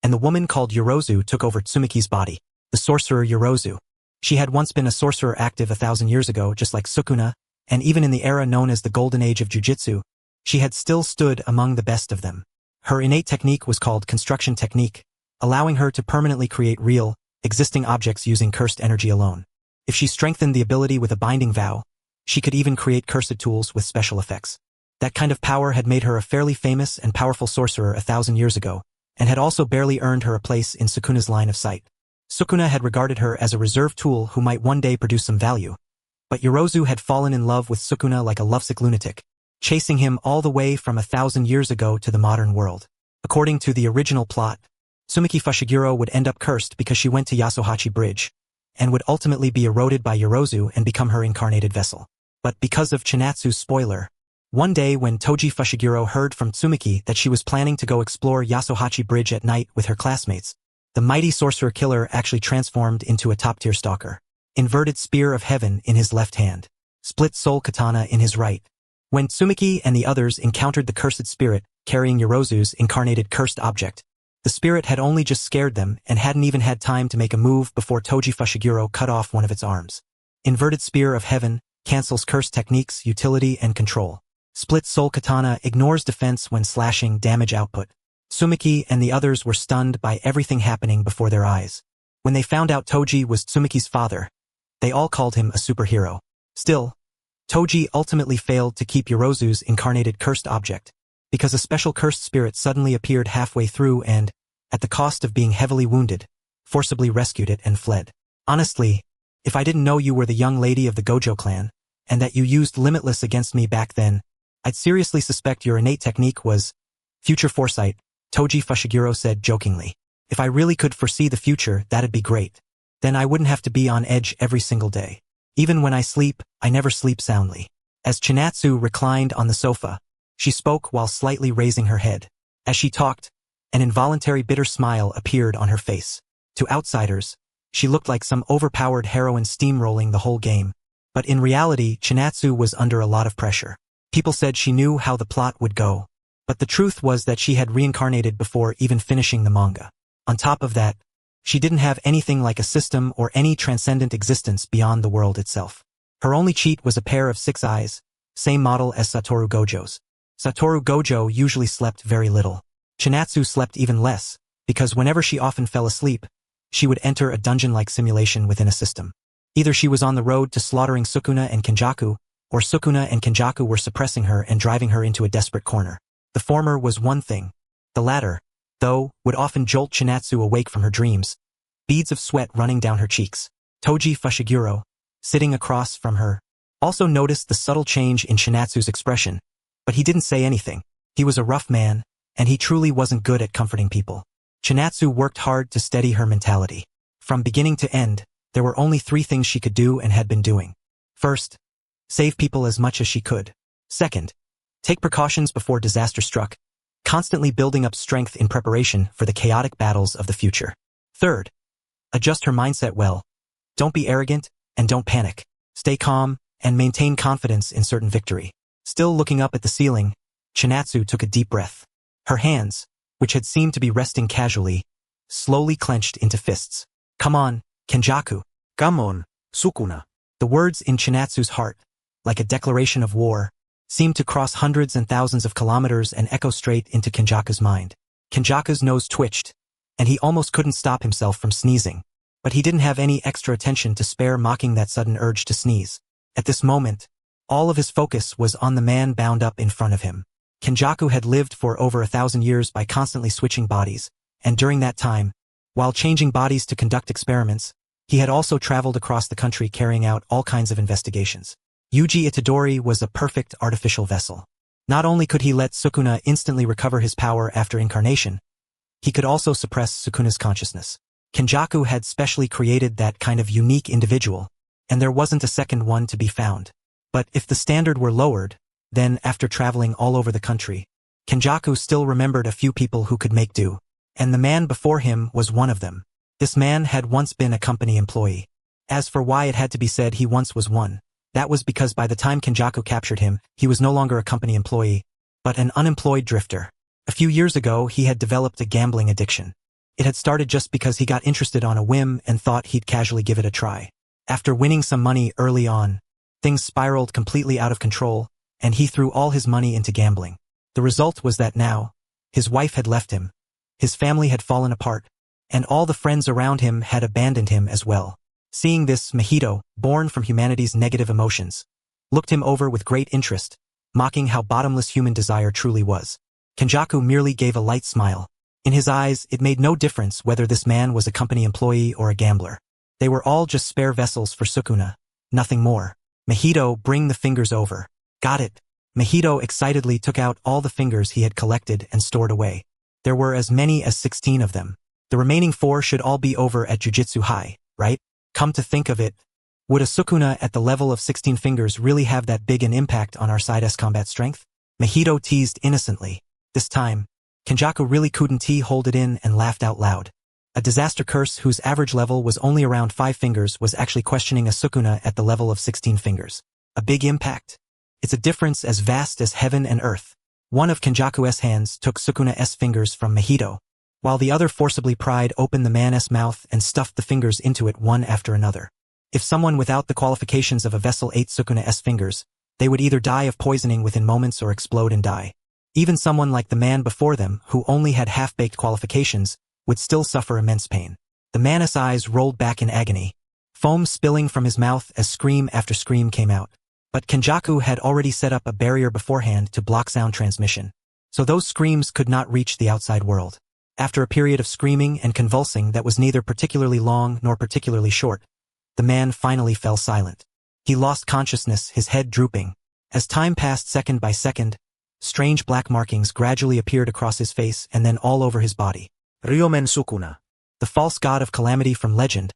and the woman called Yorozu took over Tsumiki's body. The sorcerer Yorozu. She had once been a sorcerer active 1,000 years ago, just like Sukuna, and even in the era known as the Golden Age of Jujitsu, she had still stood among the best of them. Her innate technique was called construction technique, allowing her to permanently create real, existing objects using cursed energy alone. If she strengthened the ability with a binding vow, she could even create cursed tools with special effects. That kind of power had made her a fairly famous and powerful sorcerer 1,000 years ago, and had also barely earned her a place in Sukuna's line of sight. Sukuna had regarded her as a reserve tool who might one day produce some value, but Yorozu had fallen in love with Sukuna like a lovesick lunatic, chasing him all the way from 1,000 years ago to the modern world. According to the original plot, Tsumiki Fushiguro would end up cursed because she went to Yasuhachi Bridge, and would ultimately be eroded by Yorozu and become her incarnated vessel. But because of Chinatsu's spoiler, one day when Toji Fushiguro heard from Tsumiki that she was planning to go explore Yasuhachi Bridge at night with her classmates, the mighty sorcerer killer actually transformed into a top-tier stalker. Inverted spear of heaven in his left hand, split soul katana in his right, When Tsumiki and the others encountered the cursed spirit carrying Yorozu's incarnated cursed object, the spirit had only just scared them and hadn't even had time to make a move before Toji Fushiguro cut off one of its arms. Inverted Spear of Heaven cancels curse techniques, utility, and control. Split Soul Katana ignores defense when slashing damage output. Tsumiki and the others were stunned by everything happening before their eyes. When they found out Toji was Tsumiki's father, they all called him a superhero. Still, Toji ultimately failed to keep Yorozu's incarnated cursed object, because a special cursed spirit suddenly appeared halfway through and, at the cost of being heavily wounded, forcibly rescued it and fled. Honestly, if I didn't know you were the young lady of the Gojo clan, and that you used Limitless against me back then, I'd seriously suspect your innate technique was future foresight, Toji Fushiguro said jokingly. If I really could foresee the future, that'd be great. Then I wouldn't have to be on edge every single day. Even when I sleep, I never sleep soundly. As Chinatsu reclined on the sofa, she spoke while slightly raising her head. As she talked, an involuntary bitter smile appeared on her face. To outsiders, she looked like some overpowered heroine steamrolling the whole game. But in reality, Chinatsu was under a lot of pressure. People said she knew how the plot would go. But the truth was that she had reincarnated before even finishing the manga. On top of that, she didn't have anything like a system or any transcendent existence beyond the world itself. Her only cheat was a pair of 6 eyes, same model as Satoru Gojo's. Satoru Gojo usually slept very little. Chinatsu slept even less, because whenever she often fell asleep, she would enter a dungeon-like simulation within a system. Either she was on the road to slaughtering Sukuna and Kenjaku, or Sukuna and Kenjaku were suppressing her and driving her into a desperate corner. The former was one thing. The latter, though, would often jolt Chinatsu awake from her dreams, beads of sweat running down her cheeks. Toji Fushiguro, sitting across from her, also noticed the subtle change in Chinatsu's expression, but he didn't say anything. He was a rough man, and he truly wasn't good at comforting people. Chinatsu worked hard to steady her mentality. From beginning to end, there were only 3 things she could do and had been doing. First, save people as much as she could. Second, take precautions before disaster struck, constantly building up strength in preparation for the chaotic battles of the future. Third, adjust her mindset well. Don't be arrogant, and don't panic. Stay calm, and maintain confidence in certain victory. Still looking up at the ceiling, Chinatsu took a deep breath. Her hands, which had seemed to be resting casually, slowly clenched into fists. Come on, Kenjaku. Come on, Sukuna. The words in Chinatsu's heart, like a declaration of war, seemed to cross hundreds and thousands of kilometers and echo straight into Kenjaku's mind. Kenjaku's nose twitched, and he almost couldn't stop himself from sneezing, but he didn't have any extra attention to spare, mocking that sudden urge to sneeze. At this moment, all of his focus was on the man bound up in front of him. Kenjaku had lived for over 1,000 years by constantly switching bodies, and during that time, while changing bodies to conduct experiments, he had also traveled across the country carrying out all kinds of investigations. Yuji Itadori was a perfect artificial vessel. Not only could he let Sukuna instantly recover his power after incarnation, he could also suppress Sukuna's consciousness. Kenjaku had specially created that kind of unique individual, and there wasn't a second one to be found. But if the standard were lowered, then after traveling all over the country, Kenjaku still remembered a few people who could make do, and the man before him was one of them. This man had once been a company employee. As for why it had to be said he once was one, that was because by the time Kenjaku captured him, he was no longer a company employee, but an unemployed drifter. A few years ago, he had developed a gambling addiction. It had started just because he got interested on a whim and thought he'd casually give it a try. After winning some money early on, things spiraled completely out of control, and he threw all his money into gambling. The result was that now, his wife had left him, his family had fallen apart, and all the friends around him had abandoned him as well. Seeing this, Mahito, born from humanity's negative emotions, looked him over with great interest, mocking how bottomless human desire truly was. Kenjaku merely gave a light smile. In his eyes, it made no difference whether this man was a company employee or a gambler. They were all just spare vessels for Sukuna, nothing more. Mahito, bring the fingers over. Got it. Mahito excitedly took out all the fingers he had collected and stored away. There were as many as 16 of them. The remaining 4 should all be over at Jujutsu High, right? Come to think of it, would a Sukuna at the level of 16 fingers really have that big an impact on our side's combat strength? Mahito teased innocently. This time, Kenjaku really couldn't hold it in and laughed out loud. A disaster curse whose average level was only around 5 fingers was actually questioning a Sukuna at the level of 16 fingers. A big impact? It's a difference as vast as heaven and earth. One of Kenjaku's hands took Sukuna's fingers from Mahito, while the other forcibly pried open the man's mouth and stuffed the fingers into it one after another. If someone without the qualifications of a vessel ate Sukuna's fingers, they would either die of poisoning within moments or explode and die. Even someone like the man before them, who only had half-baked qualifications, would still suffer immense pain. The man's eyes rolled back in agony, foam spilling from his mouth as scream after scream came out. But Kenjaku had already set up a barrier beforehand to block sound transmission, so those screams could not reach the outside world. After a period of screaming and convulsing that was neither particularly long nor particularly short, the man finally fell silent. He lost consciousness, his head drooping. As time passed second by second, strange black markings gradually appeared across his face and then all over his body. Ryomen Sukuna. The false god of calamity from legend,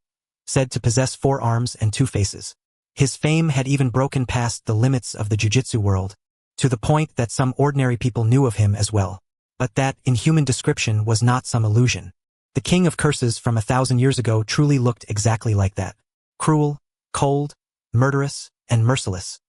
said to possess 4 arms and 2 faces. His fame had even broken past the limits of the jujitsu world, to the point that some ordinary people knew of him as well. But that inhuman description was not some illusion. The king of curses from 1,000 years ago truly looked exactly like that. Cruel, cold, murderous, and merciless.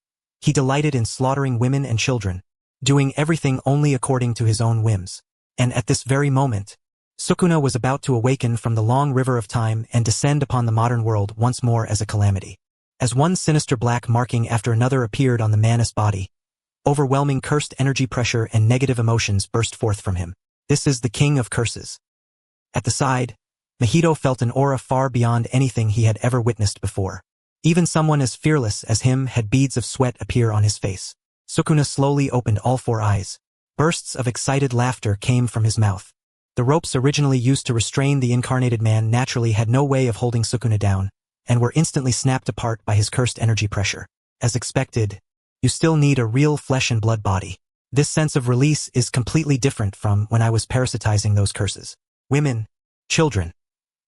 He delighted in slaughtering women and children, doing everything only according to his own whims. And at this very moment, Sukuna was about to awaken from the long river of time and descend upon the modern world once more as a calamity. As one sinister black marking after another appeared on the man's body, overwhelming cursed energy pressure and negative emotions burst forth from him. This is the king of curses. At the side, Mahito felt an aura far beyond anything he had ever witnessed before. Even someone as fearless as him had beads of sweat appear on his face. Sukuna slowly opened all 4 eyes. Bursts of excited laughter came from his mouth. The ropes originally used to restrain the incarnated man naturally had no way of holding Sukuna down, and were instantly snapped apart by his cursed energy pressure. As expected, you still need a real flesh and blood body. This sense of release is completely different from when I was parasitizing those curses. Women, children.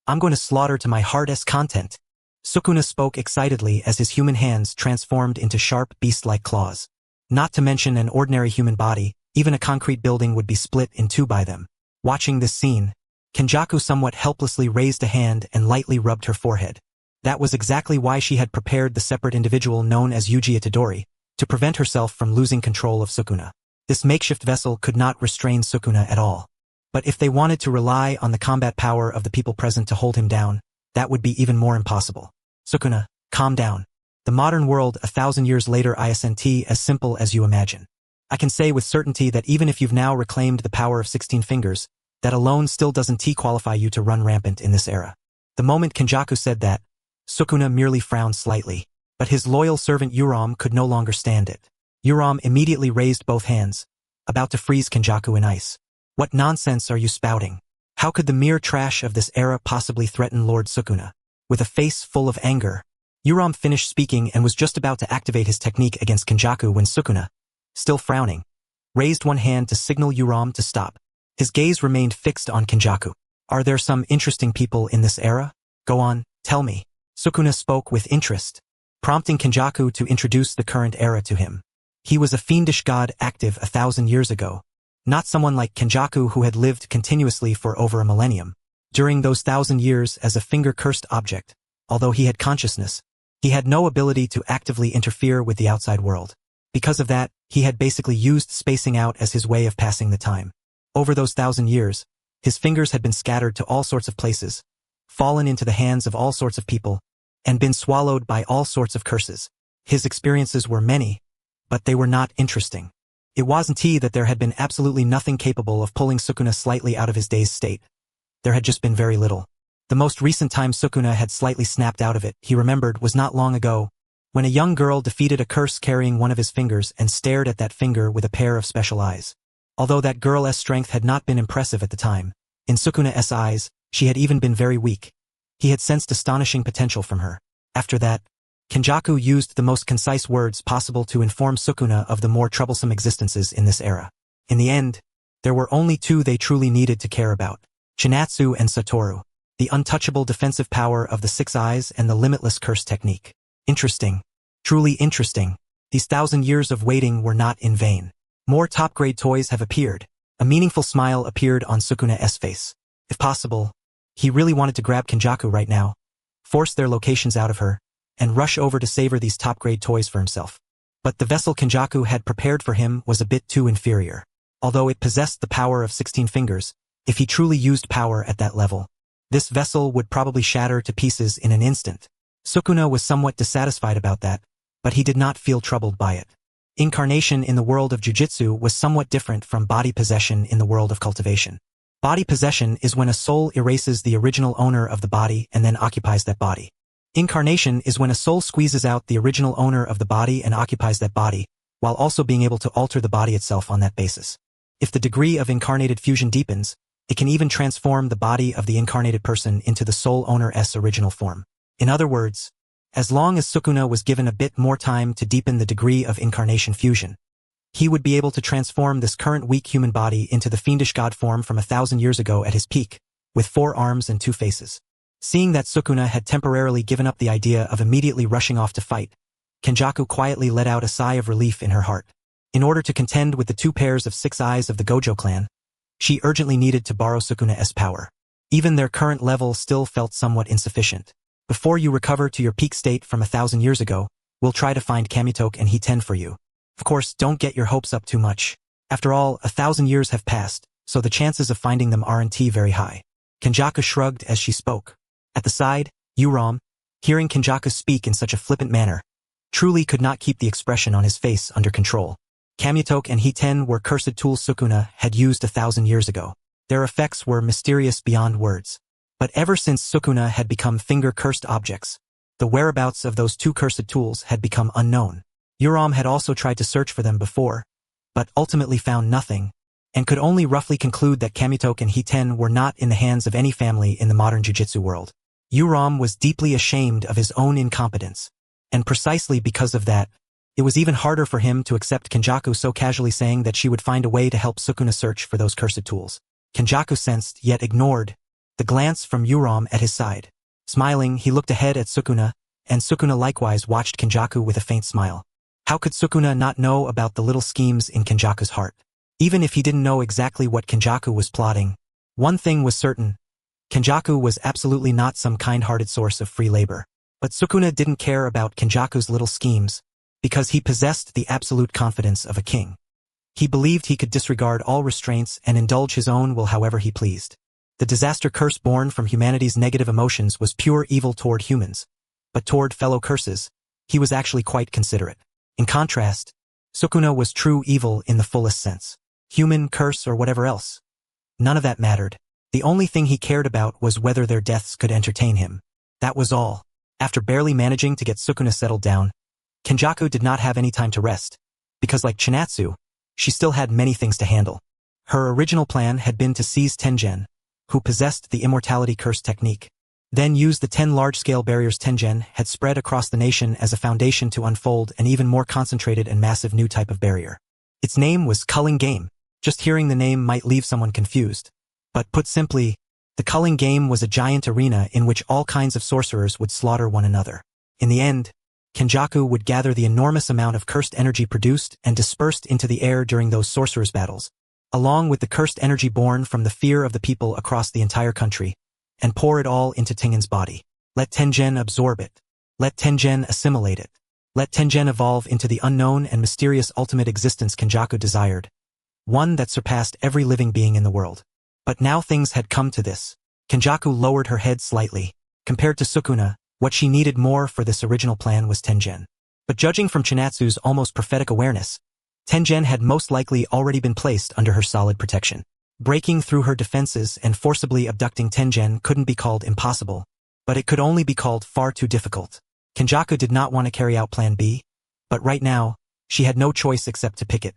I'm going to slaughter to my heart's content. Sukuna spoke excitedly as his human hands transformed into sharp beast-like claws. Not to mention an ordinary human body, even a concrete building would be split in 2 by them. Watching this scene, Kenjaku somewhat helplessly raised a hand and lightly rubbed her forehead. That was exactly why she had prepared the separate individual known as Yuji Itadori, to prevent herself from losing control of Sukuna. This makeshift vessel could not restrain Sukuna at all. But if they wanted to rely on the combat power of the people present to hold him down, that would be even more impossible. Sukuna, calm down. The modern world 1,000 years later isn't as simple as you imagine. I can say with certainty that even if you've now reclaimed the power of 16 fingers, that alone still doesn't qualify you to run rampant in this era. The moment Kenjaku said that, Sukuna merely frowned slightly, but his loyal servant Uram could no longer stand it. Uram immediately raised both hands, about to freeze Kenjaku in ice. What nonsense are you spouting? How could the mere trash of this era possibly threaten Lord Sukuna? With a face full of anger, Uram finished speaking and was just about to activate his technique against Kenjaku when Sukuna, still frowning, raised one hand to signal Uram to stop. His gaze remained fixed on Kenjaku. Are there some interesting people in this era? Go on, tell me. Sukuna spoke with interest, prompting Kenjaku to introduce the current era to him. He was a fiendish god active 1,000 years ago, not someone like Kenjaku who had lived continuously for over a millennium. During those 1,000 years as a finger-cursed object, although he had consciousness, he had no ability to actively interfere with the outside world. Because of that, he had basically used spacing out as his way of passing the time. Over those 1,000 years, his fingers had been scattered to all sorts of places, fallen into the hands of all sorts of people, and been swallowed by all sorts of curses. His experiences were many, but they were not interesting. It wasn't that there had been absolutely nothing capable of pulling Sukuna slightly out of his dazed state. There had just been very little. The most recent time Sukuna had slightly snapped out of it, he remembered, was not long ago, when a young girl defeated a curse carrying one of his fingers and stared at that finger with a pair of special eyes. Although that girl's strength had not been impressive at the time, in Sukuna's eyes, she had even been very weak. He had sensed astonishing potential from her. After that, Kenjaku used the most concise words possible to inform Sukuna of the more troublesome existences in this era. In the end, there were only 2 they truly needed to care about: Chinatsu and Satoru, the untouchable defensive power of the 6 eyes and the limitless curse technique. Interesting. Truly interesting. These 1,000 years of waiting were not in vain. More top-grade toys have appeared. A meaningful smile appeared on Sukuna's face. If possible, he really wanted to grab Kenjaku right now, force their locations out of her, and rush over to savor these top-grade toys for himself. But the vessel Kenjaku had prepared for him was a bit too inferior. Although it possessed the power of 16 fingers, if he truly used power at that level, this vessel would probably shatter to pieces in an instant. Sukuna was somewhat dissatisfied about that, but he did not feel troubled by it. Incarnation in the world of jujitsu was somewhat different from body possession in the world of cultivation. Body possession is when a soul erases the original owner of the body and then occupies that body. Incarnation is when a soul squeezes out the original owner of the body and occupies that body, while also being able to alter the body itself on that basis. If the degree of incarnated fusion deepens, it can even transform the body of the incarnated person into the soul owner's original form. In other words, as long as Sukuna was given a bit more time to deepen the degree of incarnation fusion, he would be able to transform this current weak human body into the fiendish god form from 1,000 years ago at his peak, with 4 arms and 2 faces. Seeing that Sukuna had temporarily given up the idea of immediately rushing off to fight, Kenjaku quietly let out a sigh of relief in her heart. In order to contend with the 2 pairs of 6 eyes of the Gojo clan, she urgently needed to borrow Sukuna's power. Even their current level still felt somewhat insufficient. Before you recover to your peak state from 1,000 years ago, we'll try to find Kamitoke and Hiten for you. Of course, don't get your hopes up too much. After all, 1,000 years have passed, so the chances of finding them aren't very high. Kenjaku shrugged as she spoke. At the side, Uram, hearing Kenjaku speak in such a flippant manner, truly could not keep the expression on his face under control. Kamitoke and Hiten were cursed tools Sukuna had used 1,000 years ago. Their effects were mysterious beyond words. But ever since Sukuna had become finger-cursed objects, the whereabouts of those 2 cursed tools had become unknown. Uram had also tried to search for them before, but ultimately found nothing, and could only roughly conclude that Kamitoke and Hiten were not in the hands of any family in the modern jujitsu world. Uram was deeply ashamed of his own incompetence, and precisely because of that, it was even harder for him to accept Kenjaku so casually saying that she would find a way to help Sukuna search for those cursed tools. Kenjaku sensed, yet ignored, the glance from Uram at his side. Smiling, he looked ahead at Sukuna, and Sukuna likewise watched Kenjaku with a faint smile. How could Sukuna not know about the little schemes in Kenjaku's heart? Even if he didn't know exactly what Kenjaku was plotting, one thing was certain. Kenjaku was absolutely not some kind-hearted source of free labor. But Sukuna didn't care about Kenjaku's little schemes, because he possessed the absolute confidence of a king. He believed he could disregard all restraints and indulge his own will however he pleased. The disaster curse born from humanity's negative emotions was pure evil toward humans, but toward fellow curses, he was actually quite considerate. In contrast, Sukuna was true evil in the fullest sense. Human, curse, or whatever else. None of that mattered. The only thing he cared about was whether their deaths could entertain him. That was all. After barely managing to get Sukuna settled down, Kenjaku did not have any time to rest, because like Chinatsu, she still had many things to handle. Her original plan had been to seize Tengen, who possessed the immortality curse technique, then use the 10 large-scale barriers Tengen had spread across the nation as a foundation to unfold an even more concentrated and massive new type of barrier. Its name was Culling Game. Just hearing the name might leave someone confused. But put simply, the Culling Game was a giant arena in which all kinds of sorcerers would slaughter one another. In the end, Kenjaku would gather the enormous amount of cursed energy produced and dispersed into the air during those sorcerers' battles, along with the cursed energy born from the fear of the people across the entire country, and pour it all into Tengen's body. Let Tengen absorb it. Let Tengen assimilate it. Let Tengen evolve into the unknown and mysterious ultimate existence Kenjaku desired, one that surpassed every living being in the world. But now things had come to this. Kenjaku lowered her head slightly. Compared to Sukuna, what she needed more for this original plan was Tengen. But judging from Chinatsu's almost prophetic awareness, Tengen had most likely already been placed under her solid protection. Breaking through her defenses and forcibly abducting Tengen couldn't be called impossible, but it could only be called far too difficult. Kenjaku did not want to carry out Plan B, but right now, she had no choice except to pick it.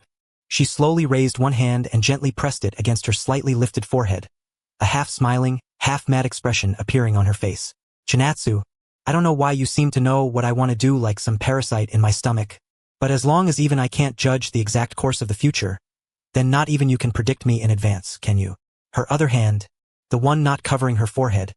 She slowly raised one hand and gently pressed it against her slightly lifted forehead, a half-smiling, half-mad expression appearing on her face. Chinatsu, I don't know why you seem to know what I want to do like some parasite in my stomach, but as long as even I can't judge the exact course of the future, then not even you can predict me in advance, can you? Her other hand, the one not covering her forehead,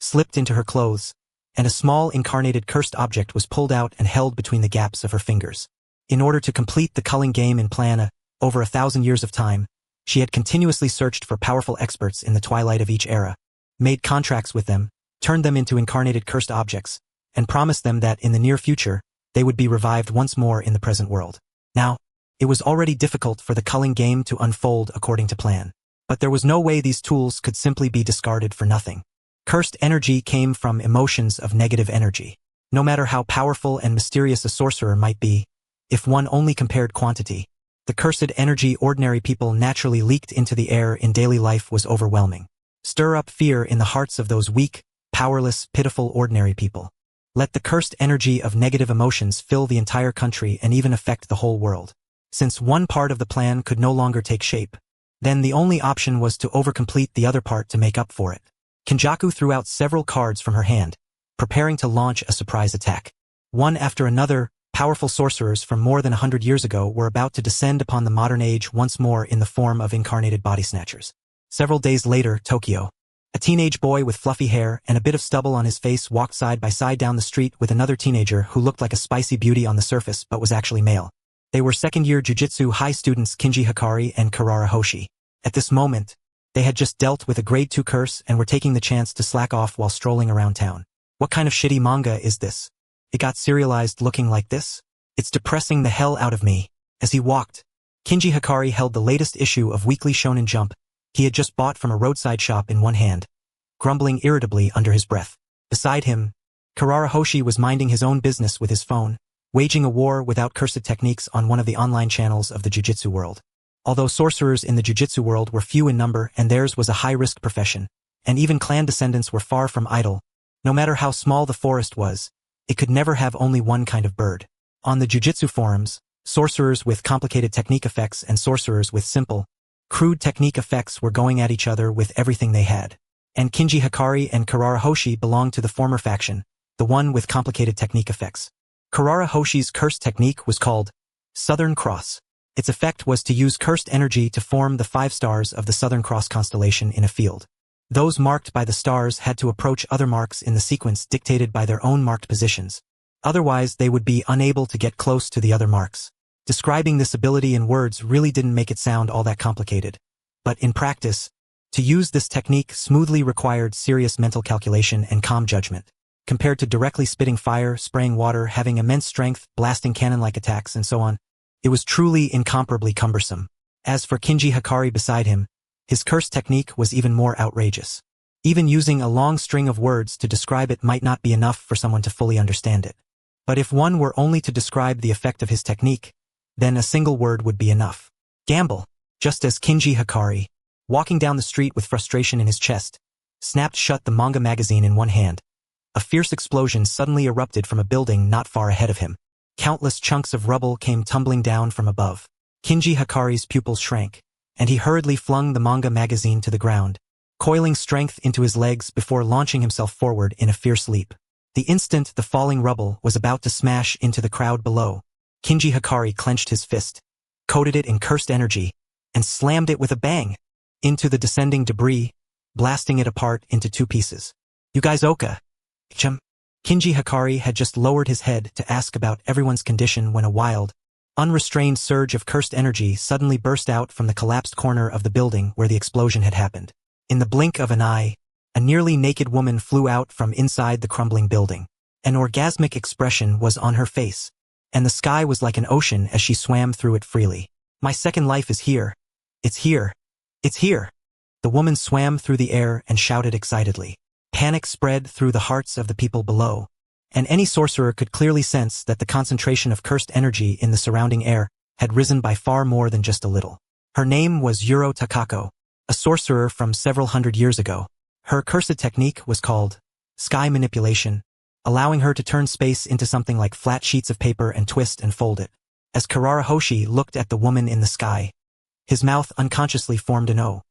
slipped into her clothes, and a small incarnated cursed object was pulled out and held between the gaps of her fingers. In order to complete the Culling Game in plan over 1,000 years of time, she had continuously searched for powerful experts in the twilight of each era, made contracts with them, turned them into incarnated cursed objects, and promised them that in the near future, they would be revived once more in the present world. Now, it was already difficult for the culling game to unfold according to plan. But there was no way these tools could simply be discarded for nothing. Cursed energy came from emotions of negative energy. No matter how powerful and mysterious a sorcerer might be, if one only compared quantity, the cursed energy ordinary people naturally leaked into the air in daily life was overwhelming. Stir up fear in the hearts of those weak, powerless, pitiful ordinary people. Let the cursed energy of negative emotions fill the entire country and even affect the whole world. Since one part of the plan could no longer take shape, then the only option was to overcomplete the other part to make up for it. Kenjaku threw out several cards from her hand, preparing to launch a surprise attack. One after another, powerful sorcerers from more than 100 years ago were about to descend upon the modern age once more in the form of incarnated body snatchers. Several days later, Tokyo. A teenage boy with fluffy hair and a bit of stubble on his face walked side by side down the street with another teenager who looked like a spicy beauty on the surface but was actually male. They were second-year Jujutsu high students Kinji Hikari and Karara Hoshi. At this moment, they had just dealt with a grade 2 curse and were taking the chance to slack off while strolling around town. What kind of shitty manga is this? It got serialized looking like this? It's depressing the hell out of me. As he walked, Kinji Hikari held the latest issue of Weekly Shonen Jump he had just bought from a roadside shop in one hand, grumbling irritably under his breath. Beside him, Karara Hoshi was minding his own business with his phone, waging a war without cursed techniques on one of the online channels of the Jujutsu world. Although sorcerers in the Jujutsu world were few in number and theirs was a high-risk profession, and even clan descendants were far from idle, no matter how small the forest was, it could never have only one kind of bird. On the Jujutsu forums, sorcerers with complicated technique effects and sorcerers with simple, crude technique effects were going at each other with everything they had. And Kinji Hikari and Karara Hoshi belonged to the former faction, the one with complicated technique effects. Karara Hoshi's cursed technique was called Southern Cross. Its effect was to use cursed energy to form the 5 stars of the Southern Cross constellation in a field. Those marked by the stars had to approach other marks in the sequence dictated by their own marked positions. Otherwise, they would be unable to get close to the other marks. Describing this ability in words really didn't make it sound all that complicated. But in practice, to use this technique smoothly required serious mental calculation and calm judgment. Compared to directly spitting fire, spraying water, having immense strength, blasting cannon-like attacks, and so on, it was truly incomparably cumbersome. As for Kinji Hikari beside him, his cursed technique was even more outrageous. Even using a long string of words to describe it might not be enough for someone to fully understand it. But if one were only to describe the effect of his technique, then a single word would be enough. Gamble. Just as Kinji Hikari, walking down the street with frustration in his chest, snapped shut the manga magazine in one hand, a fierce explosion suddenly erupted from a building not far ahead of him. Countless chunks of rubble came tumbling down from above. Kinji Hikari's pupils shrank, and he hurriedly flung the manga magazine to the ground, coiling strength into his legs before launching himself forward in a fierce leap. The instant the falling rubble was about to smash into the crowd below, Kinji Hikari clenched his fist, coated it in cursed energy, and slammed it with a bang into the descending debris, blasting it apart into 2 pieces. "You guys okay?" Kinji Hikari had just lowered his head to ask about everyone's condition when a wild, unrestrained surge of cursed energy suddenly burst out from the collapsed corner of the building where the explosion had happened. In the blink of an eye, a nearly naked woman flew out from inside the crumbling building. An orgasmic expression was on her face, and the sky was like an ocean as she swam through it freely. "My second life is here. It's here. It's here." The woman swam through the air and shouted excitedly. Panic spread through the hearts of the people below, and any sorcerer could clearly sense that the concentration of cursed energy in the surrounding air had risen by far more than just a little. Her name was Yuro Takako, a sorcerer from several hundred years ago. Her cursed technique was called sky manipulation, allowing her to turn space into something like flat sheets of paper and twist and fold it. As Karara Hoshi looked at the woman in the sky, his mouth unconsciously formed an O.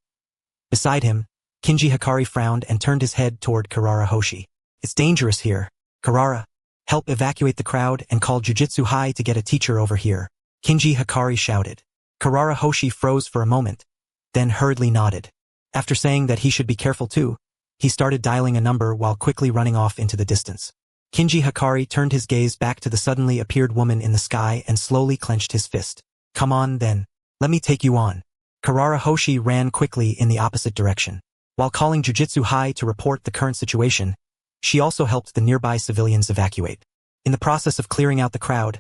Beside him, Kinji Hikari frowned and turned his head toward Karara Hoshi. "It's dangerous here. Karara, help evacuate the crowd and call Jujutsu High to get a teacher over here," Kinji Hikari shouted. Karara Hoshi froze for a moment, then hurriedly nodded. After saying that he should be careful too, he started dialing a number while quickly running off into the distance. Kinji Hikari turned his gaze back to the suddenly appeared woman in the sky and slowly clenched his fist. "Come on then, let me take you on." Karara Hoshi ran quickly in the opposite direction. While calling Jujutsu High to report the current situation, she also helped the nearby civilians evacuate. In the process of clearing out the crowd,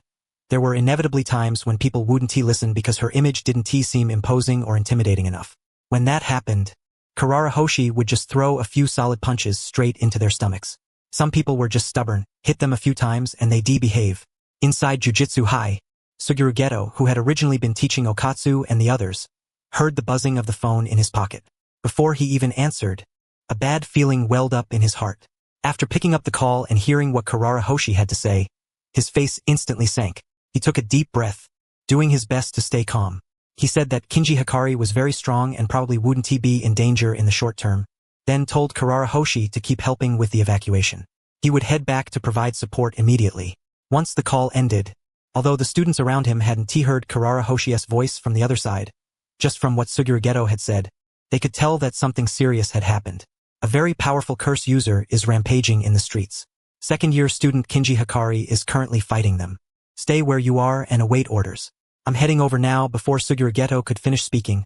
there were inevitably times when people wouldn't listen because her image didn't seem imposing or intimidating enough. When that happened, Karara Hoshi would just throw a few solid punches straight into their stomachs. Some people were just stubborn, hit them a few times and they behave. Inside Jujutsu High, Suguru Geto, who had originally been teaching Okatsu and the others, heard the buzzing of the phone in his pocket. Before he even answered, a bad feeling welled up in his heart. After picking up the call and hearing what Karara Hoshi had to say, his face instantly sank. He took a deep breath, doing his best to stay calm. He said that Kinji Hikari was very strong and probably wouldn't be in danger in the short term, then told Karara Hoshi to keep helping with the evacuation. He would head back to provide support immediately. Once the call ended, although the students around him hadn't heard Karara Hoshi's voice from the other side, just from what Suguru Geto had said, they could tell that something serious had happened. A very powerful curse user is rampaging in the streets. Second-year student Kinji Hikari is currently fighting them. Stay where you are and await orders. I'm heading over now. Before Suguru Geto could finish speaking,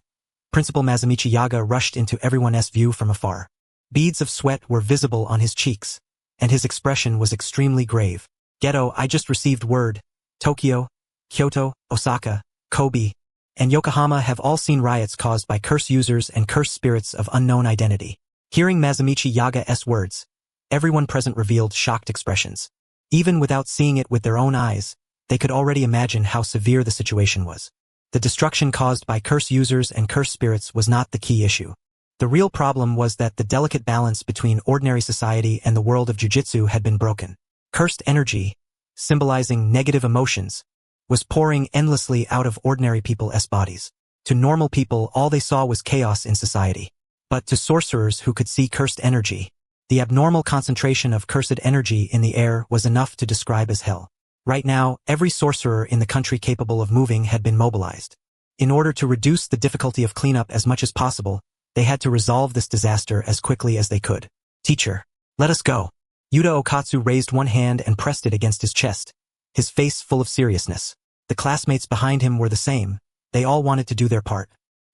Principal Mazumichi Yaga rushed into everyone's view from afar. Beads of sweat were visible on his cheeks, and his expression was extremely grave. Geto, I just received word. Tokyo, Kyoto, Osaka, Kobe, and Yokohama have all seen riots caused by curse users and cursed spirits of unknown identity. Hearing Mazumichi Yaga's words, everyone present revealed shocked expressions. Even without seeing it with their own eyes, they could already imagine how severe the situation was. The destruction caused by curse users and cursed spirits was not the key issue. The real problem was that the delicate balance between ordinary society and the world of jujitsu had been broken. Cursed energy, symbolizing negative emotions, was pouring endlessly out of ordinary people's bodies. To normal people, all they saw was chaos in society. But to sorcerers who could see cursed energy, the abnormal concentration of cursed energy in the air was enough to describe as hell. Right now, every sorcerer in the country capable of moving had been mobilized. In order to reduce the difficulty of cleanup as much as possible, they had to resolve this disaster as quickly as they could. Teacher, let us go. Yuta Okatsu raised one hand and pressed it against his chest, his face full of seriousness. The classmates behind him were the same. They all wanted to do their part.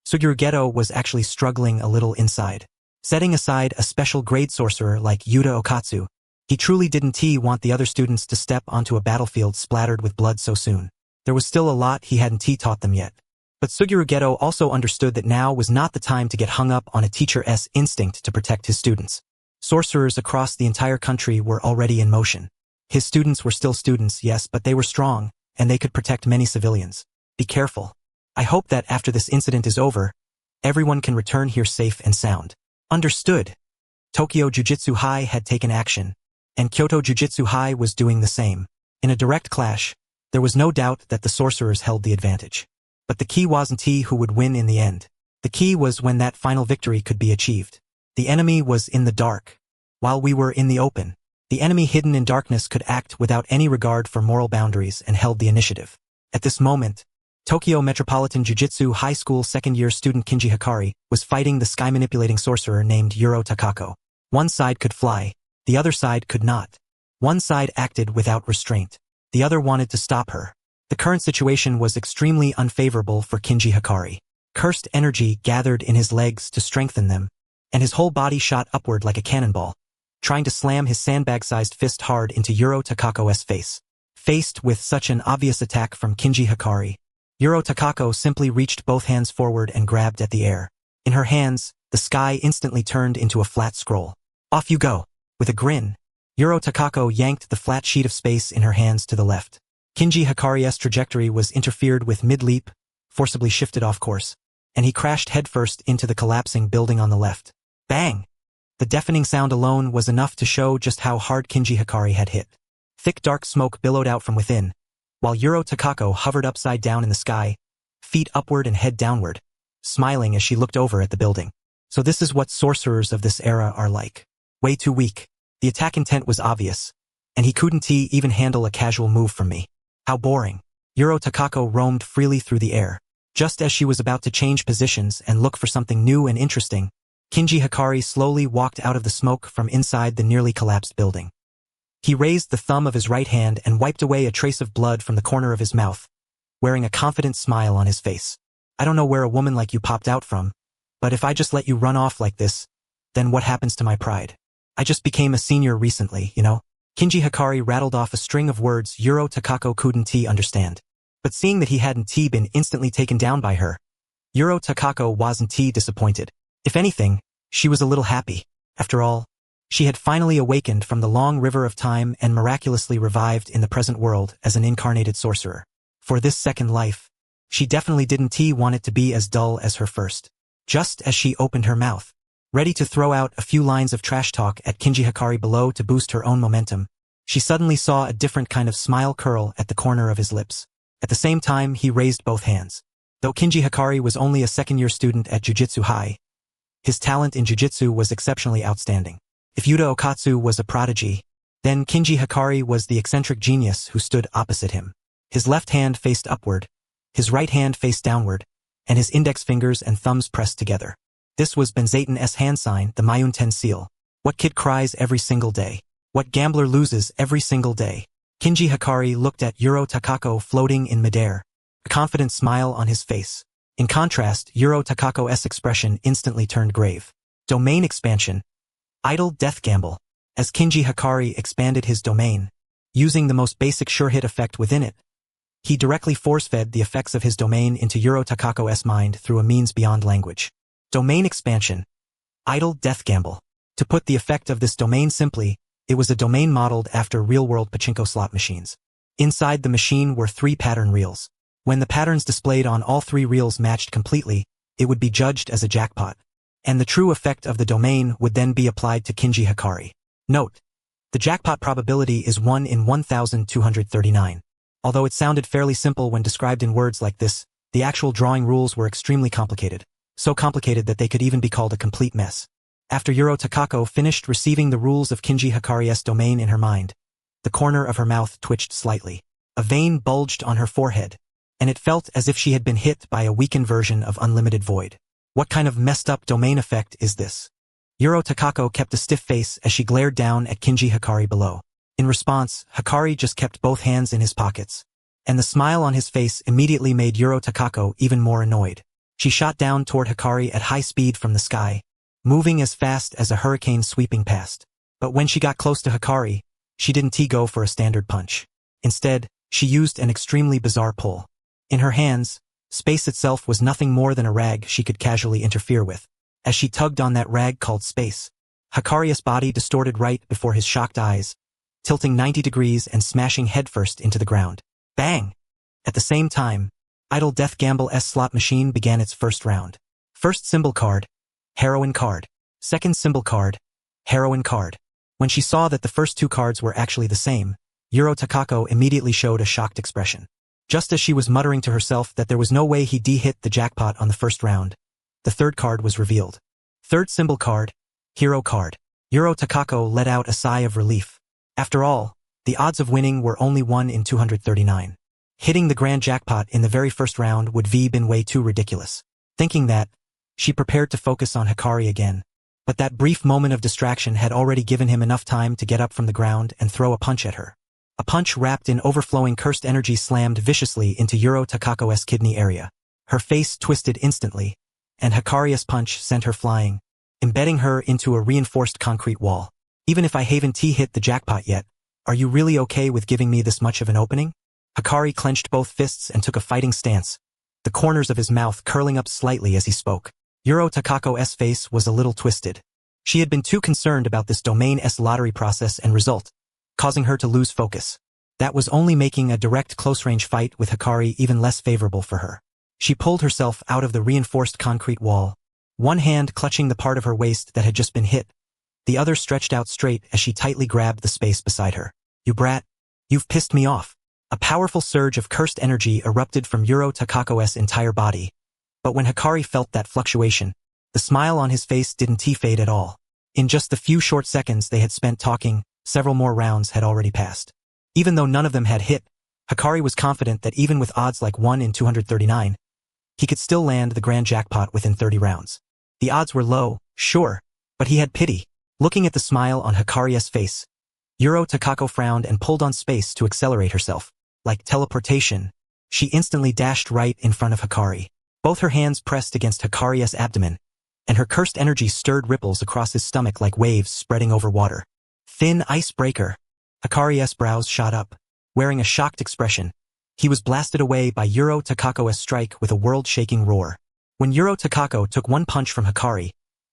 Suguru Geto was actually struggling a little inside. Setting aside a special grade sorcerer like Yuta Okatsu, he truly didn't want the other students to step onto a battlefield splattered with blood so soon. There was still a lot he hadn't taught them yet. But Suguru Geto also understood that now was not the time to get hung up on a teacher's instinct to protect his students. Sorcerers across the entire country were already in motion. His students were still students, yes, but they were strong, and they could protect many civilians. Be careful. I hope that after this incident is over, everyone can return here safe and sound. Understood. Tokyo Jujutsu High had taken action, and Kyoto Jujutsu High was doing the same. In a direct clash, there was no doubt that the sorcerers held the advantage. But the key wasn't who would win in the end. The key was when that final victory could be achieved. The enemy was in the dark, while we were in the open. The enemy hidden in darkness could act without any regard for moral boundaries and held the initiative. At this moment, Tokyo Metropolitan Jiu-Jitsu High School second-year student Kinji Hikari was fighting the sky-manipulating sorcerer named Yuro Takako. One side could fly, the other side could not. One side acted without restraint. The other wanted to stop her. The current situation was extremely unfavorable for Kinji Hikari. Cursed energy gathered in his legs to strengthen them, and his whole body shot upward like a cannonball, trying to slam his sandbag-sized fist hard into Yuro Takako's face. Faced with such an obvious attack from Kinji Hikari, Yuro Takako simply reached both hands forward and grabbed at the air. In her hands, the sky instantly turned into a flat scroll. Off you go. With a grin, Yuro Takako yanked the flat sheet of space in her hands to the left. Kinji Hikari's trajectory was interfered with mid-leap, forcibly shifted off course, and he crashed headfirst into the collapsing building on the left. Bang! The deafening sound alone was enough to show just how hard Kinji Hikari had hit. Thick dark smoke billowed out from within, while Yuro Takako hovered upside down in the sky, feet upward and head downward, smiling as she looked over at the building. So this is what sorcerers of this era are like. Way too weak. The attack intent was obvious, and he couldn't even handle a casual move from me. How boring. Yuro Takako roamed freely through the air. Just as she was about to change positions and look for something new and interesting, Kinji Hikari slowly walked out of the smoke from inside the nearly collapsed building. He raised the thumb of his right hand and wiped away a trace of blood from the corner of his mouth, wearing a confident smile on his face. I don't know where a woman like you popped out from, but if I just let you run off like this, then what happens to my pride? I just became a senior recently, you know? Kinji Hikari rattled off a string of words Yuro Takako couldn't understand. But seeing that he hadn't been instantly taken down by her, Yuro Takako wasn't disappointed. If anything, she was a little happy. After all, she had finally awakened from the long river of time and miraculously revived in the present world as an incarnated sorcerer. For this second life, she definitely didn't want it to be as dull as her first. Just as she opened her mouth, ready to throw out a few lines of trash talk at Kinji Hikari below to boost her own momentum, she suddenly saw a different kind of smile curl at the corner of his lips. At the same time, he raised both hands. Though Kinji Hikari was only a second-year student at Jujutsu High, his talent in Jujutsu was exceptionally outstanding. If Yuta Okatsu was a prodigy, then Kinji Hikari was the eccentric genius who stood opposite him. His left hand faced upward, his right hand faced downward, and his index fingers and thumbs pressed together. This was Benzaiten's hand sign, the Mayunten seal. What kid cries every single day? What gambler loses every single day? Kinji Hikari looked at Yuro Takako floating in midair, a confident smile on his face. In contrast, Yuro Takako's expression instantly turned grave. Domain expansion. Idle death gamble. As Kinji Hikari expanded his domain, using the most basic sure-hit effect within it, he directly force-fed the effects of his domain into Yuro Takako's mind through a means beyond language. Domain expansion. Idle death gamble. To put the effect of this domain simply, it was a domain modeled after real-world pachinko slot machines. Inside the machine were 3 pattern reels. When the patterns displayed on all 3 reels matched completely, it would be judged as a jackpot, and the true effect of the domain would then be applied to Kinji Hikari. Note: the jackpot probability is 1 in 1,239. Although it sounded fairly simple when described in words like this, the actual drawing rules were extremely complicated. So complicated that they could even be called a complete mess. After Yuro Takako finished receiving the rules of Kinji Hikari's domain in her mind, the corner of her mouth twitched slightly. A vein bulged on her forehead, and it felt as if she had been hit by a weakened version of Unlimited Void. What kind of messed up domain effect is this? Yuro Takako kept a stiff face as she glared down at Kinji Hikari below. In response, Hikari just kept both hands in his pockets, and the smile on his face immediately made Yuro Takako even more annoyed. She shot down toward Hikari at high speed from the sky, moving as fast as a hurricane sweeping past. But when she got close to Hikari, she didn't go for a standard punch. Instead, she used an extremely bizarre pull. In her hands, space itself was nothing more than a rag she could casually interfere with. As she tugged on that rag called space, Hikari's body distorted right before his shocked eyes, tilting 90 degrees and smashing headfirst into the ground. Bang! At the same time, Idle Death Gamble's slot machine began its first round. First symbol card, heroine card. Second symbol card, heroine card. When she saw that the first 2 cards were actually the same, Yuro Takako immediately showed a shocked expression. Just as she was muttering to herself that there was no way he'd hit the jackpot on the first round, the third card was revealed. Third symbol card, hero card. Yuro Takako let out a sigh of relief. After all, the odds of winning were only 1 in 239. Hitting the grand jackpot in the very first round would have been way too ridiculous. Thinking that, she prepared to focus on Hikari again. But that brief moment of distraction had already given him enough time to get up from the ground and throw a punch at her. A punch wrapped in overflowing cursed energy slammed viciously into Yuro Takako's kidney area. Her face twisted instantly, and Hikari's punch sent her flying, embedding her into a reinforced concrete wall. Even if I haven't hit the jackpot yet, are you really okay with giving me this much of an opening? Hikari clenched both fists and took a fighting stance, the corners of his mouth curling up slightly as he spoke. Yuro Takako's face was a little twisted. She had been too concerned about this domain's lottery process and result, causing her to lose focus. That was only making a direct close-range fight with Hikari even less favorable for her. She pulled herself out of the reinforced concrete wall, one hand clutching the part of her waist that had just been hit, the other stretched out straight as she tightly grabbed the space beside her. You brat, you've pissed me off. A powerful surge of cursed energy erupted from Yuro Takako's entire body, but when Hikari felt that fluctuation, the smile on his face didn't fade at all. In just the few short seconds they had spent talking, several more rounds had already passed. Even though none of them had hit, Hikari was confident that even with odds like 1 in 239, he could still land the grand jackpot within 30 rounds. The odds were low, sure, but he had pity. Looking at the smile on Hikari's face, Yuro Takako frowned and pulled on space to accelerate herself. Like teleportation, she instantly dashed right in front of Hikari. Both her hands pressed against Hikari's abdomen, and her cursed energy stirred ripples across his stomach like waves spreading over water. Thin icebreaker. Hikari's brows shot up. Wearing a shocked expression, he was blasted away by Yuro Takako's strike with a world-shaking roar. When Yuro Takako took one punch from Hikari,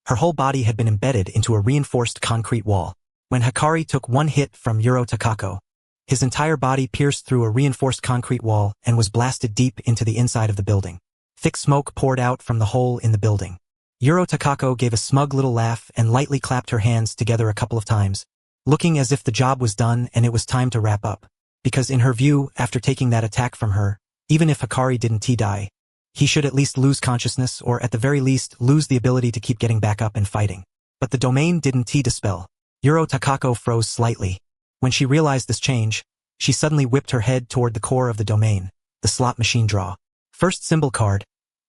her whole body had been embedded into a reinforced concrete wall. When Hikari took one hit from Yuro Takako, his entire body pierced through a reinforced concrete wall and was blasted deep into the inside of the building. Thick smoke poured out from the hole in the building. Yuro Takako gave a smug little laugh and lightly clapped her hands together a couple of times, looking as if the job was done and it was time to wrap up. Because in her view, after taking that attack from her, even if Hikari didn't die, he should at least lose consciousness or at the very least lose the ability to keep getting back up and fighting. But the domain didn't dispel. Yuro Takako froze slightly. When she realized this change, she suddenly whipped her head toward the core of the domain, the slot machine draw. First symbol card,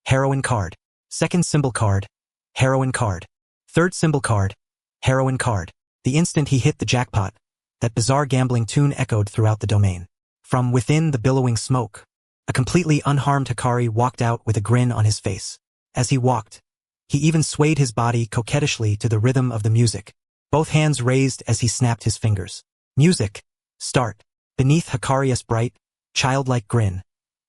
heroine card. Second symbol card, heroine card. Third symbol card, heroine card. The instant he hit the jackpot, that bizarre gambling tune echoed throughout the domain. From within the billowing smoke, a completely unharmed Hikari walked out with a grin on his face. As he walked, he even swayed his body coquettishly to the rhythm of the music, both hands raised as he snapped his fingers. Music. Start. Beneath Hikari's bright, childlike grin,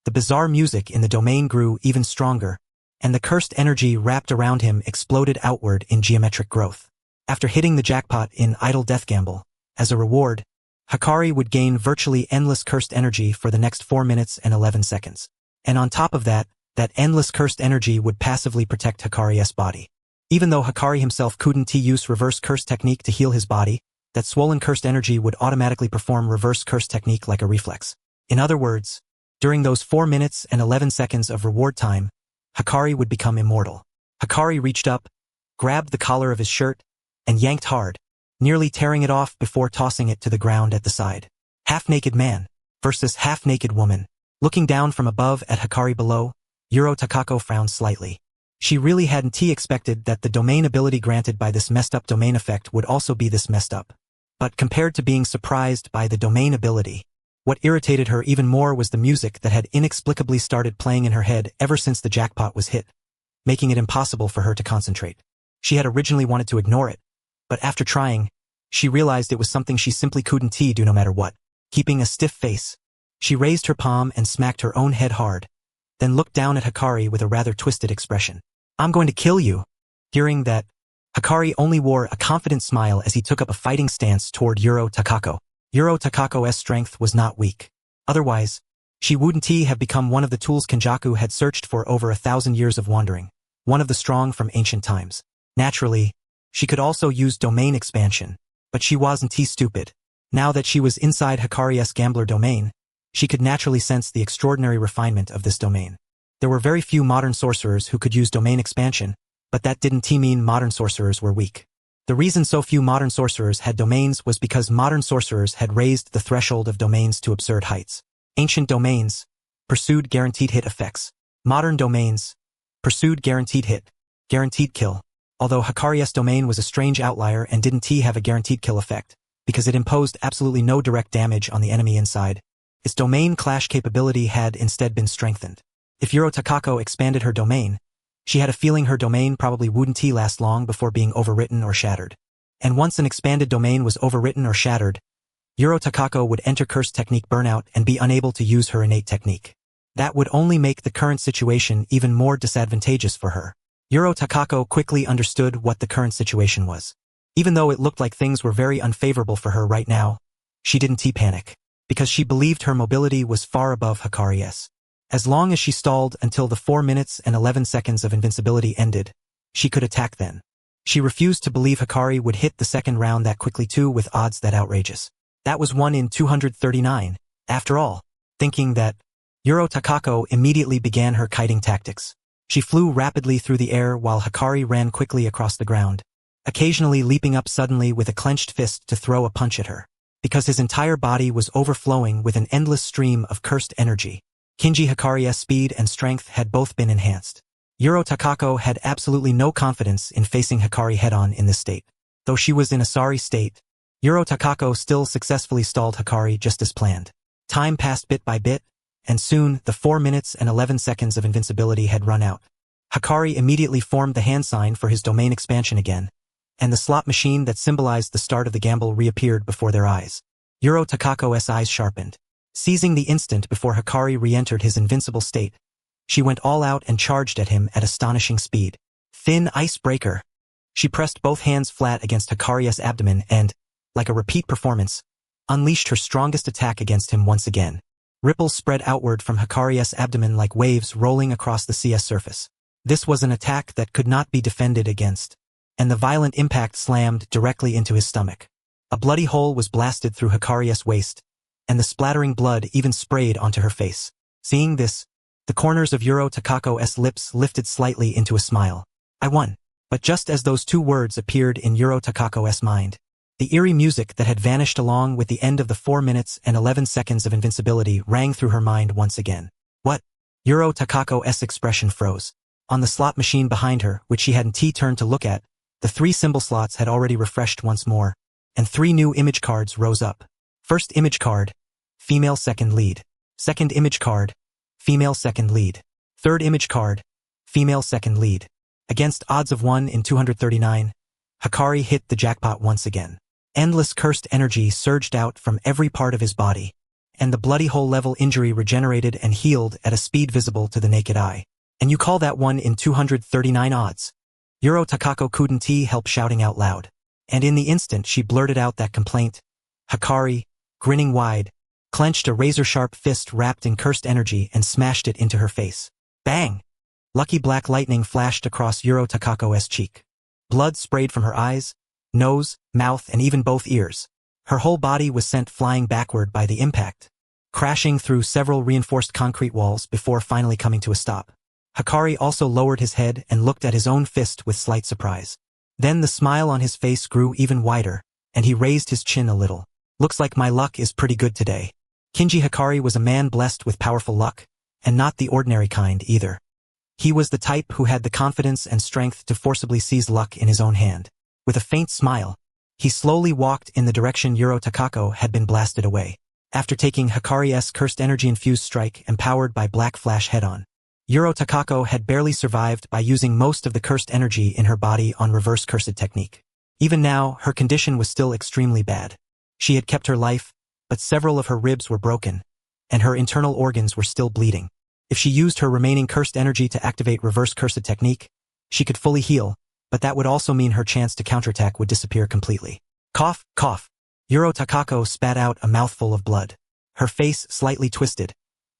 the bizarre music in the domain grew even stronger, and the cursed energy wrapped around him exploded outward in geometric growth. After hitting the jackpot in Idle Death Gamble, as a reward, Hikari would gain virtually endless cursed energy for the next 4 minutes and 11 seconds. And on top of that, that endless cursed energy would passively protect Hikari's body. Even though Hikari himself couldn't use reverse curse technique to heal his body, that swollen cursed energy would automatically perform reverse curse technique like a reflex. In other words, during those 4 minutes and 11 seconds of reward time, Hikari would become immortal. Hikari reached up, grabbed the collar of his shirt, and yanked hard, nearly tearing it off before tossing it to the ground at the side. Half-naked man versus half-naked woman. Looking down from above at Hikari below, Yuro Takako frowned slightly. She really hadn't expected that the domain ability granted by this messed up domain effect would also be this messed up. But compared to being surprised by the domain ability, what irritated her even more was the music that had inexplicably started playing in her head ever since the jackpot was hit, making it impossible for her to concentrate. She had originally wanted to ignore it, but after trying, she realized it was something she simply couldn't do no matter what. Keeping a stiff face, she raised her palm and smacked her own head hard, then looked down at Hikari with a rather twisted expression. "I'm going to kill you." Hearing that, Hikari only wore a confident smile as he took up a fighting stance toward Yuro Takako. Yuro Takako's strength was not weak. Otherwise, she wouldn't have become one of the tools Kenjaku had searched for over 1,000 years of wandering, one of the strong from ancient times. Naturally, she could also use domain expansion, but she wasn't stupid. Now that she was inside Hikari's gambler domain, she could naturally sense the extraordinary refinement of this domain. There were very few modern sorcerers who could use domain expansion, but that didn't mean modern sorcerers were weak. The reason so few modern sorcerers had domains was because modern sorcerers had raised the threshold of domains to absurd heights. Ancient domains pursued guaranteed hit effects. Modern domains pursued guaranteed hit, guaranteed kill. Although Hikari's domain was a strange outlier and didn't have a guaranteed kill effect, because it imposed absolutely no direct damage on the enemy inside, its domain clash capability had instead been strengthened. If Yuro Takako expanded her domain, she had a feeling her domain probably wouldn't last long before being overwritten or shattered. And once an expanded domain was overwritten or shattered, Yuro Takako would enter curse technique burnout and be unable to use her innate technique. That would only make the current situation even more disadvantageous for her. Yuro Takako quickly understood what the current situation was. Even though it looked like things were very unfavorable for her right now, she didn't panic, because she believed her mobility was far above Hikari's. As long as she stalled until the 4 minutes and 11 seconds of invincibility ended, she could attack then. She refused to believe Hikari would hit the second round that quickly too with odds that outrageous. That was 1 in 239, after all. Thinking that, Yuro Takako immediately began her kiting tactics. She flew rapidly through the air while Hikari ran quickly across the ground, occasionally leaping up suddenly with a clenched fist to throw a punch at her. Because his entire body was overflowing with an endless stream of cursed energy, Kinji Hikari's speed and strength had both been enhanced. Yuro Takako had absolutely no confidence in facing Hikari head-on in this state. Though she was in a sorry state, Yuro Takako still successfully stalled Hikari just as planned. Time passed bit by bit, and soon the 4 minutes and 11 seconds of invincibility had run out. Hikari immediately formed the hand sign for his domain expansion again, and the slot machine that symbolized the start of the gamble reappeared before their eyes. Yuro Takako's eyes sharpened. Seizing the instant before Hikari re-entered his invincible state, she went all out and charged at him at astonishing speed. Thin icebreaker. She pressed both hands flat against Hikari's abdomen and, like a repeat performance, unleashed her strongest attack against him once again. Ripples spread outward from Hikari's abdomen like waves rolling across the sea's surface. This was an attack that could not be defended against, and the violent impact slammed directly into his stomach. A bloody hole was blasted through Hikari's waist, and the splattering blood even sprayed onto her face. Seeing this, the corners of Yuro Takako's lips lifted slightly into a smile. I won. But just as those two words appeared in Yuro Takako's mind, the eerie music that had vanished along with the end of the 4 minutes and 11 seconds of invincibility rang through her mind once again. What? Yuro Takako's expression froze. On the slot machine behind her, which she hadn't turned to look at, the 3 symbol slots had already refreshed once more, and 3 new image cards rose up. First image card, female second lead. Second image card, female second lead. Third image card, female second lead. Against odds of 1 in 239, Hikari hit the jackpot once again. Endless cursed energy surged out from every part of his body, and the bloody hole-level injury regenerated and healed at a speed visible to the naked eye. And you call that 1 in 239 odds? Yuro Takako couldn't help shouting out loud. And in the instant she blurted out that complaint, Hikari, grinning wide, clenched a razor-sharp fist wrapped in cursed energy and smashed it into her face. Bang! Lucky black lightning flashed across Yuro Takako's cheek. Blood sprayed from her eyes, nose, mouth, and even both ears. Her whole body was sent flying backward by the impact, crashing through several reinforced concrete walls before finally coming to a stop. Hikari also lowered his head and looked at his own fist with slight surprise. Then the smile on his face grew even wider, and he raised his chin a little. Looks like my luck is pretty good today. Kinji Hikari was a man blessed with powerful luck, and not the ordinary kind either. He was the type who had the confidence and strength to forcibly seize luck in his own hand. With a faint smile, he slowly walked in the direction Yuro Takako had been blasted away. After taking Hikari's cursed energy-infused strike empowered by Black Flash head-on, Yuro Takako had barely survived by using most of the cursed energy in her body on reverse cursed technique. Even now, her condition was still extremely bad. She had kept her life, but several of her ribs were broken, and her internal organs were still bleeding. If she used her remaining cursed energy to activate reverse cursed technique, she could fully heal, but that would also mean her chance to counterattack would disappear completely. Cough, cough. Yuro Takako spat out a mouthful of blood. Her face slightly twisted.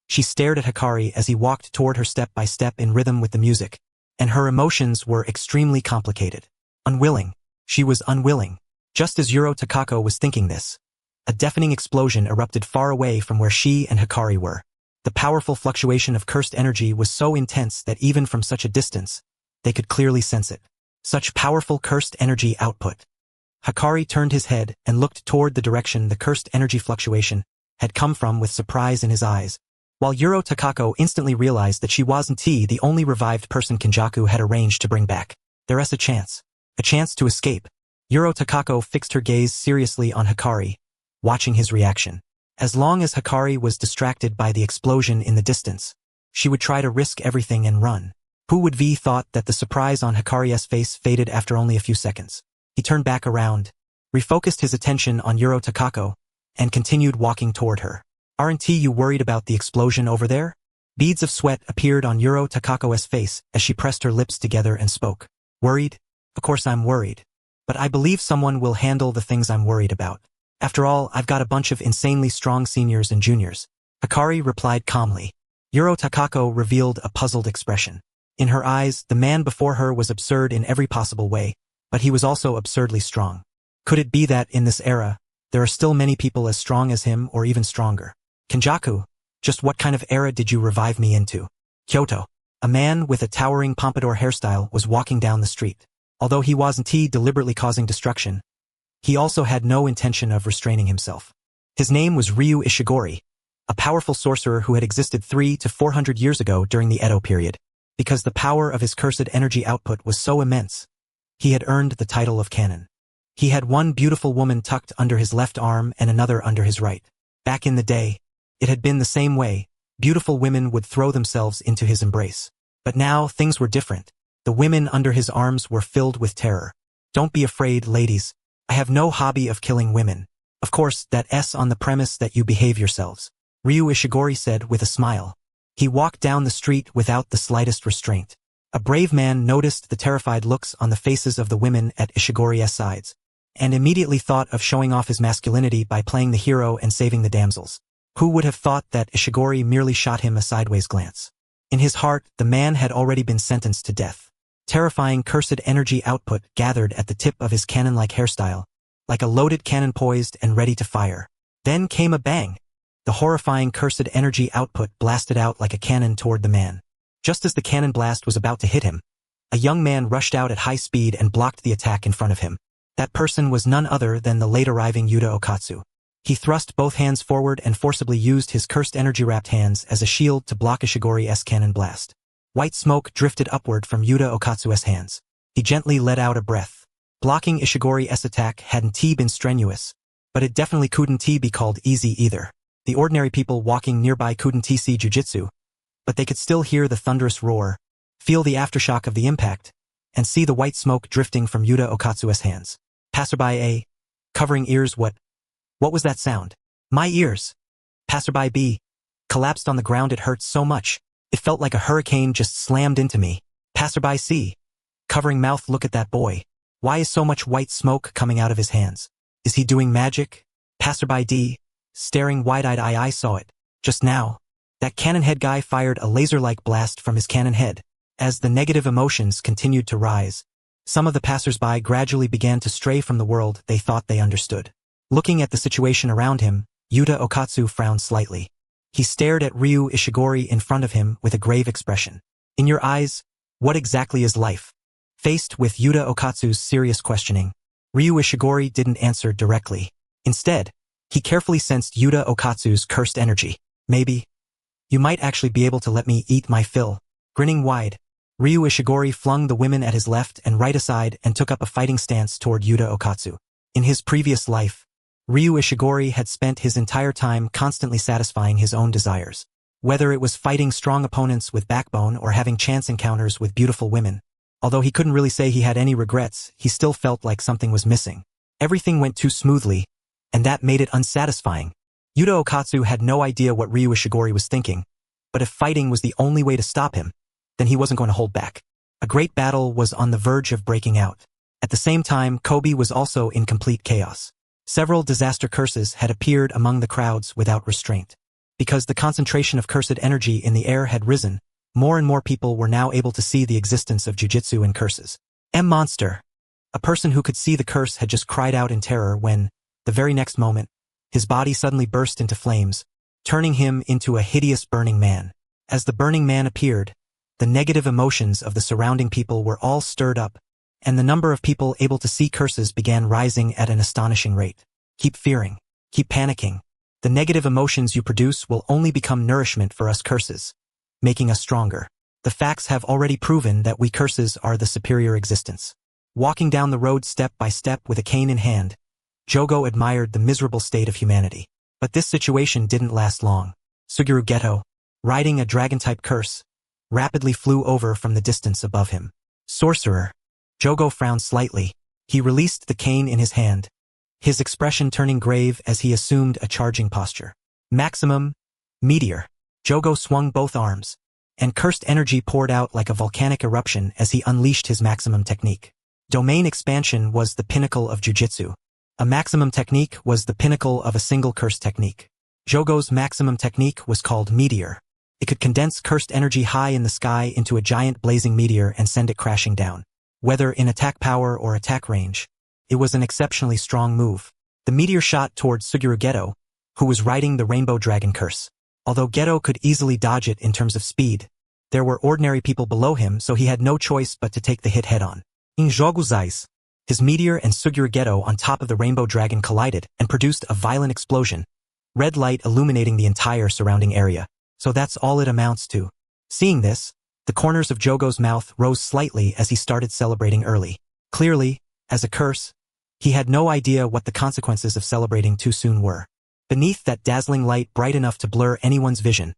She stared at Hikari as he walked toward her step by step in rhythm with the music, and her emotions were extremely complicated. Unwilling. She was unwilling. Just as Yuro Takako was thinking this, a deafening explosion erupted far away from where she and Hikari were. The powerful fluctuation of cursed energy was so intense that even from such a distance, they could clearly sense it. Such powerful cursed energy output. Hikari turned his head and looked toward the direction the cursed energy fluctuation had come from with surprise in his eyes, while Yuro Takako instantly realized that she wasn't the only revived person Kenjaku had arranged to bring back. There's a chance to escape. Yuro Takako fixed her gaze seriously on Hikari, watching his reaction. As long as Hikari was distracted by the explosion in the distance, she would try to risk everything and run. Who would have thought that the surprise on Hikari's face faded after only a few seconds? He turned back around, refocused his attention on Yuro Takako, and continued walking toward her. Aren't you worried about the explosion over there? Beads of sweat appeared on Yuro Takako's face as she pressed her lips together and spoke. Worried? Of course I'm worried. But I believe someone will handle the things I'm worried about. After all, I've got a bunch of insanely strong seniors and juniors. Hikari replied calmly. Yuro Takako revealed a puzzled expression. In her eyes, the man before her was absurd in every possible way, but he was also absurdly strong. Could it be that, in this era, there are still many people as strong as him or even stronger? Kenjaku, just what kind of era did you revive me into? Kyoto. A man with a towering pompadour hairstyle was walking down the street. Although he wasn't deliberately causing destruction, he also had no intention of restraining himself. His name was Ryu Ishigori, a powerful sorcerer who had existed 300 to 400 years ago during the Edo period. Because the power of his cursed energy output was so immense, he had earned the title of Canon. He had one beautiful woman tucked under his left arm and another under his right. Back in the day, it had been the same way. Beautiful women would throw themselves into his embrace. But now things were different. The women under his arms were filled with terror. Don't be afraid, ladies. I have no hobby of killing women. Of course, that S on the premise that you behave yourselves, Ryu Ishigori said with a smile. He walked down the street without the slightest restraint. A brave man noticed the terrified looks on the faces of the women at Ishigori's sides, and immediately thought of showing off his masculinity by playing the hero and saving the damsels. Who would have thought that Ishigori merely shot him a sideways glance? In his heart, the man had already been sentenced to death. Terrifying cursed energy output gathered at the tip of his cannon-like hairstyle, like a loaded cannon poised and ready to fire. Then came a bang. The horrifying cursed energy output blasted out like a cannon toward the man. Just as the cannon blast was about to hit him, a young man rushed out at high speed and blocked the attack in front of him. That person was none other than the late-arriving Yuta Okatsu. He thrust both hands forward and forcibly used his cursed energy-wrapped hands as a shield to block Ishigori's cannon blast. White smoke drifted upward from Yuta Okatsu's hands. He gently let out a breath. Blocking Ishigori's attack hadn't been strenuous, but it definitely couldn't be called easy either. The ordinary people walking nearby couldn't see jujitsu, but they could still hear the thunderous roar, feel the aftershock of the impact, and see the white smoke drifting from Yuta Okatsu's hands. Passerby A. Covering ears. What was that sound? My ears. Passerby B. Collapsed on the ground. It hurt so much. It felt like a hurricane just slammed into me. Passerby C. Covering mouth. Look at that boy. Why is so much white smoke coming out of his hands? Is he doing magic? Passerby D. Staring wide-eyed. I saw it. Just now. That cannon head guy fired a laser-like blast from his cannon head. As the negative emotions continued to rise, some of the passersby gradually began to stray from the world they thought they understood. Looking at the situation around him, Yuta Okatsu frowned slightly. He stared at Ryu Ishigori in front of him with a grave expression. In your eyes, what exactly is life? Faced with Yuta Okatsu's serious questioning, Ryu Ishigori didn't answer directly. Instead, he carefully sensed Yuta Okatsu's cursed energy. Maybe you might actually be able to let me eat my fill. Grinning wide, Ryu Ishigori flung the women at his left and right aside and took up a fighting stance toward Yuta Okatsu. In his previous life, Ryu Ishigori had spent his entire time constantly satisfying his own desires. Whether it was fighting strong opponents with backbone or having chance encounters with beautiful women. Although he couldn't really say he had any regrets, he still felt like something was missing. Everything went too smoothly, and that made it unsatisfying. Yuta Okatsu had no idea what Ryu Ishigori was thinking, but if fighting was the only way to stop him, then he wasn't going to hold back. A great battle was on the verge of breaking out. At the same time, Kobe was also in complete chaos. Several disaster curses had appeared among the crowds without restraint. Because the concentration of cursed energy in the air had risen, more and more people were now able to see the existence of jujitsu and curses. Monster. A person who could see the curse had just cried out in terror when, the very next moment, his body suddenly burst into flames, turning him into a hideous burning man. As the burning man appeared, the negative emotions of the surrounding people were all stirred up, and the number of people able to see curses began rising at an astonishing rate. Keep fearing. Keep panicking. The negative emotions you produce will only become nourishment for us curses, making us stronger. The facts have already proven that we curses are the superior existence. Walking down the road step by step with a cane in hand, Jogo admired the miserable state of humanity. But this situation didn't last long. Suguru Geto, riding a dragon-type curse, rapidly flew over from the distance above him. Sorcerer. Jogo frowned slightly. He released the cane in his hand, his expression turning grave as he assumed a charging posture. Maximum. Meteor. Jogo swung both arms, and cursed energy poured out like a volcanic eruption as he unleashed his maximum technique. Domain expansion was the pinnacle of jujitsu. A maximum technique was the pinnacle of a single curse technique. Jogo's maximum technique was called Meteor. It could condense cursed energy high in the sky into a giant blazing meteor and send it crashing down. Whether in attack power or attack range, it was an exceptionally strong move. The meteor shot towards Suguru Geto, who was riding the Rainbow Dragon curse. Although Geto could easily dodge it in terms of speed, there were ordinary people below him, so he had no choice but to take the hit head-on. In Jogo's eyes, his meteor and Suguru Geto on top of the Rainbow Dragon collided and produced a violent explosion, red light illuminating the entire surrounding area. So that's all it amounts to. Seeing this, the corners of Jogo's mouth rose slightly as he started celebrating early. Clearly, as a curse, he had no idea what the consequences of celebrating too soon were. Beneath that dazzling light bright enough to blur anyone's vision,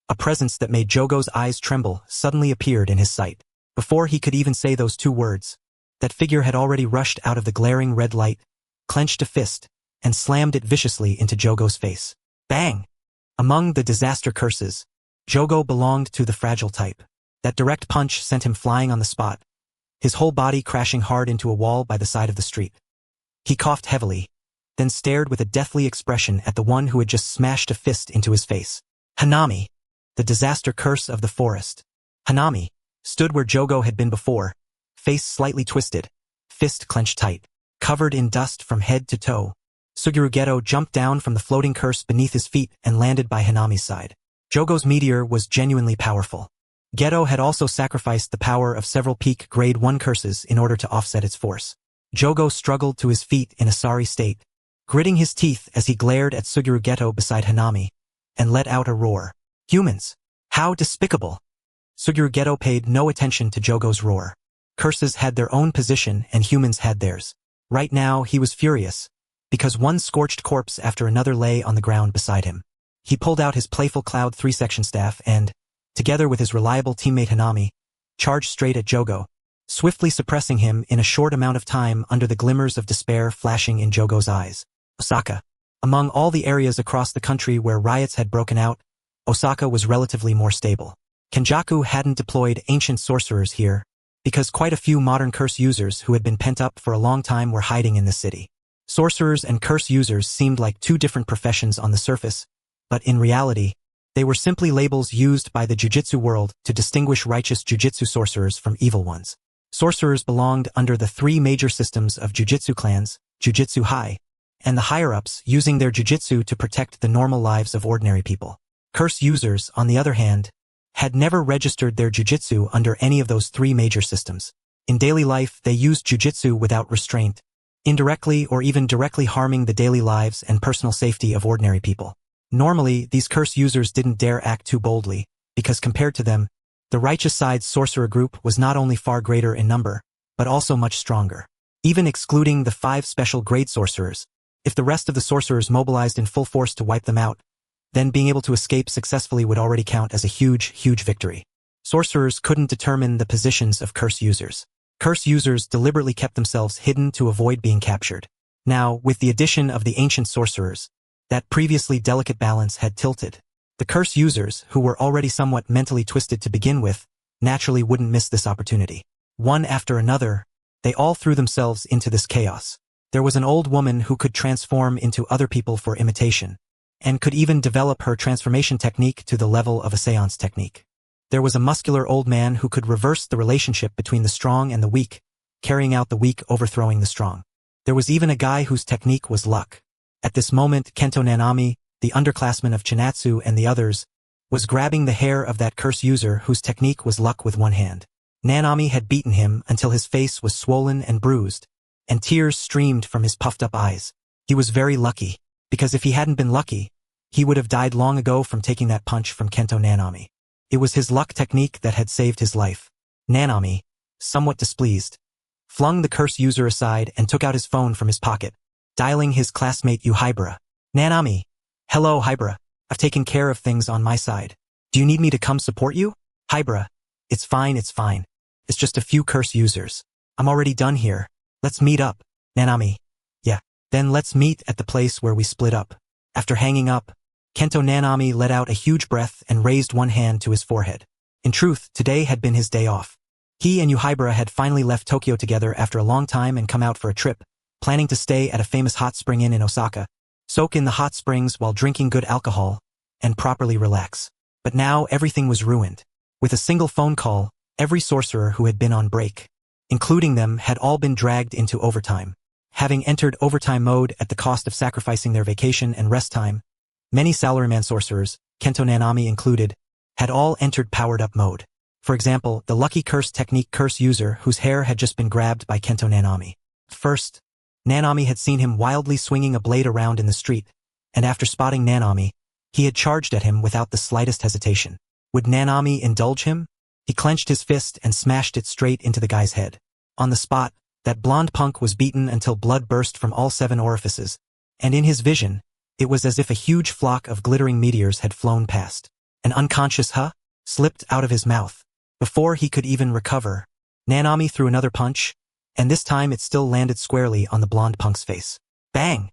a presence that made Jogo's eyes tremble suddenly appeared in his sight. Before he could even say those two words, that figure had already rushed out of the glaring red light, clenched a fist, and slammed it viciously into Jogo's face. Bang! Among the disaster curses, Jogo belonged to the fragile type. That direct punch sent him flying on the spot, his whole body crashing hard into a wall by the side of the street. He coughed heavily, then stared with a deathly expression at the one who had just smashed a fist into his face. Hanami, the disaster curse of the forest. Hanami stood where Jogo had been before, face slightly twisted, fist clenched tight, covered in dust from head to toe. Suguru Geto jumped down from the floating curse beneath his feet and landed by Hanami's side. Jogo's meteor was genuinely powerful. Geto had also sacrificed the power of several peak grade 1 curses in order to offset its force. Jogo struggled to his feet in a sorry state, gritting his teeth as he glared at Suguru Geto beside Hanami, and let out a roar. Humans! How despicable! Suguru Geto paid no attention to Jogo's roar. Curses had their own position and humans had theirs. Right now he was furious, because one scorched corpse after another lay on the ground beside him. He pulled out his playful Cloud 3-section staff and, together with his reliable teammate Hanami, charged straight at Jogo, swiftly suppressing him in a short amount of time under the glimmers of despair flashing in Jogo's eyes. Osaka. Among all the areas across the country where riots had broken out, Osaka was relatively more stable. Kenjaku hadn't deployed ancient sorcerers here, because quite a few modern curse users who had been pent up for a long time were hiding in the city. Sorcerers and curse users seemed like two different professions on the surface, but in reality, they were simply labels used by the jujitsu world to distinguish righteous jujitsu sorcerers from evil ones. Sorcerers belonged under the 3 major systems of jujitsu clans, Jujutsu High, and the higher-ups using their jujitsu to protect the normal lives of ordinary people. Curse users, on the other hand, had never registered their jujitsu under any of those 3 major systems. In daily life, they used jujitsu without restraint, indirectly or even directly harming the daily lives and personal safety of ordinary people. Normally, these curse users didn't dare act too boldly, because compared to them, the righteous side's sorcerer group was not only far greater in number, but also much stronger. Even excluding the 5 special grade sorcerers, if the rest of the sorcerers mobilized in full force to wipe them out, then being able to escape successfully would already count as a huge victory. Sorcerers couldn't determine the positions of curse users. Curse users deliberately kept themselves hidden to avoid being captured. Now, with the addition of the ancient sorcerers, that previously delicate balance had tilted. The curse users, who were already somewhat mentally twisted to begin with, naturally wouldn't miss this opportunity. One after another, they all threw themselves into this chaos. There was an old woman who could transform into other people for imitation, and could even develop her transformation technique to the level of a seance technique. There was a muscular old man who could reverse the relationship between the strong and the weak, carrying out the weak overthrowing the strong. There was even a guy whose technique was luck. At this moment, Kento Nanami, the underclassman of Chinatsu and the others, was grabbing the hair of that curse user whose technique was luck with one hand. Nanami had beaten him until his face was swollen and bruised, and tears streamed from his puffed-up eyes. He was very lucky, because if he hadn't been lucky, he would have died long ago from taking that punch from Kento Nanami. It was his luck technique that had saved his life. Nanami, somewhat displeased, flung the curse user aside and took out his phone from his pocket, dialing his classmate Hibara. Nanami. Hello, Hibara. I've taken care of things on my side. Do you need me to come support you? Hibara. It's fine. It's just a few curse users. I'm already done here. Let's meet up. Nanami. Yeah. Then let's meet at the place where we split up. After hanging up, Kento Nanami let out a huge breath and raised one hand to his forehead. In truth, today had been his day off. He and Hibara had finally left Tokyo together after a long time and come out for a trip, planning to stay at a famous hot spring inn in Osaka, soak in the hot springs while drinking good alcohol, and properly relax. But now everything was ruined. With a single phone call, every sorcerer who had been on break, including them, had all been dragged into overtime. Having entered overtime mode at the cost of sacrificing their vacation and rest time, many salaryman sorcerers, Kento Nanami included, had all entered powered-up mode. For example, the lucky curse technique curse user whose hair had just been grabbed by Kento Nanami. First, Nanami had seen him wildly swinging a blade around in the street, and after spotting Nanami, he had charged at him without the slightest hesitation. Would Nanami indulge him? He clenched his fist and smashed it straight into the guy's head. On the spot, that blonde punk was beaten until blood burst from all 7 orifices, and in his vision, it was as if a huge flock of glittering meteors had flown past. An unconscious "huh" slipped out of his mouth. Before he could even recover, Nanami threw another punch, and this time it still landed squarely on the blonde punk's face. Bang!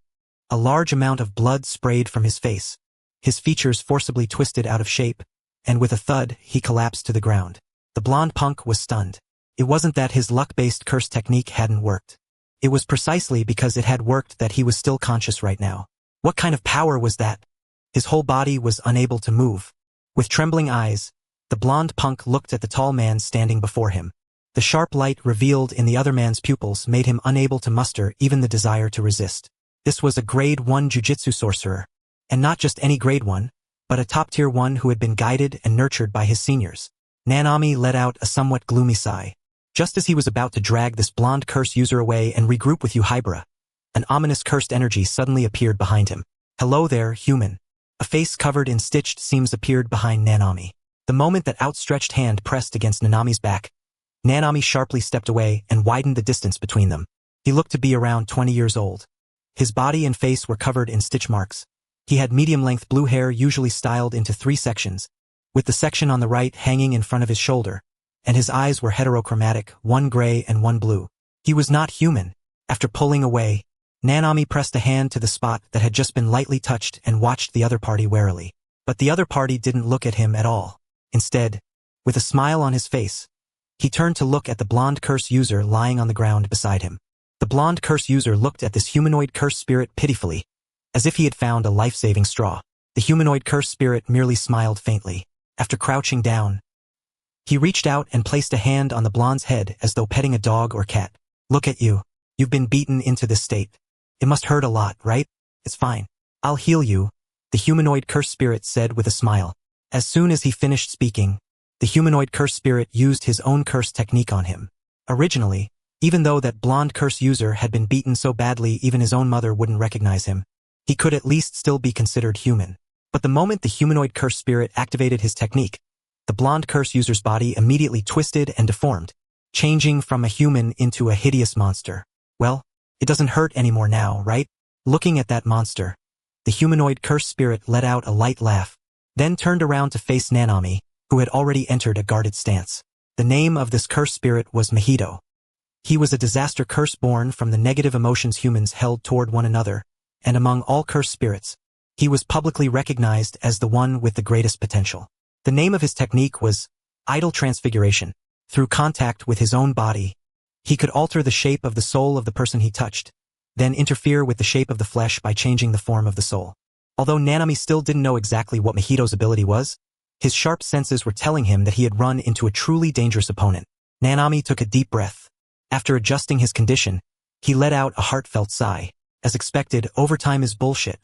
A large amount of blood sprayed from his face. His features forcibly twisted out of shape, and with a thud, he collapsed to the ground. The blonde punk was stunned. It wasn't that his luck-based curse technique hadn't worked. It was precisely because it had worked that he was still conscious right now. What kind of power was that? His whole body was unable to move. With trembling eyes, the blonde punk looked at the tall man standing before him. The sharp light revealed in the other man's pupils made him unable to muster even the desire to resist. This was a grade 1 jujitsu sorcerer. And not just any grade 1, but a top-tier one who had been guided and nurtured by his seniors. Nanami let out a somewhat gloomy sigh. Just as he was about to drag this blonde curse user away and regroup with Hybra, an ominous cursed energy suddenly appeared behind him. Hello there, human. A face covered in stitched seams appeared behind Nanami. The moment that outstretched hand pressed against Nanami's back, Nanami sharply stepped away and widened the distance between them. He looked to be around 20 years old. His body and face were covered in stitch marks. He had medium-length blue hair usually styled into 3 sections, with the section on the right hanging in front of his shoulder, and his eyes were heterochromatic, one gray and one blue. He was not human. After pulling away, Nanami pressed a hand to the spot that had just been lightly touched and watched the other party warily. But the other party didn't look at him at all. Instead, with a smile on his face, he turned to look at the blonde curse user lying on the ground beside him. The blonde curse user looked at this humanoid curse spirit pitifully, as if he had found a life-saving straw. The humanoid curse spirit merely smiled faintly. After crouching down, he reached out and placed a hand on the blonde's head as though petting a dog or cat. Look at you. You've been beaten into this state. It must hurt a lot, right? It's fine. I'll heal you, the humanoid curse spirit said with a smile. As soon as he finished speaking, the humanoid curse spirit used his own curse technique on him. Originally, even though that blonde curse user had been beaten so badly even his own mother wouldn't recognize him, he could at least still be considered human. But the moment the humanoid curse spirit activated his technique, the blonde curse user's body immediately twisted and deformed, changing from a human into a hideous monster. Well, it doesn't hurt anymore now, right? Looking at that monster, the humanoid curse spirit let out a light laugh, then turned around to face Nanami, who had already entered a guarded stance. The name of this curse spirit was Mahito. He was a disaster curse born from the negative emotions humans held toward one another, and among all curse spirits, he was publicly recognized as the one with the greatest potential. The name of his technique was idle transfiguration. Through contact with his own body, he could alter the shape of the soul of the person he touched, then interfere with the shape of the flesh by changing the form of the soul. Although Nanami still didn't know exactly what Mahito's ability was, his sharp senses were telling him that he had run into a truly dangerous opponent. Nanami took a deep breath. After adjusting his condition, he let out a heartfelt sigh. As expected, overtime is bullshit.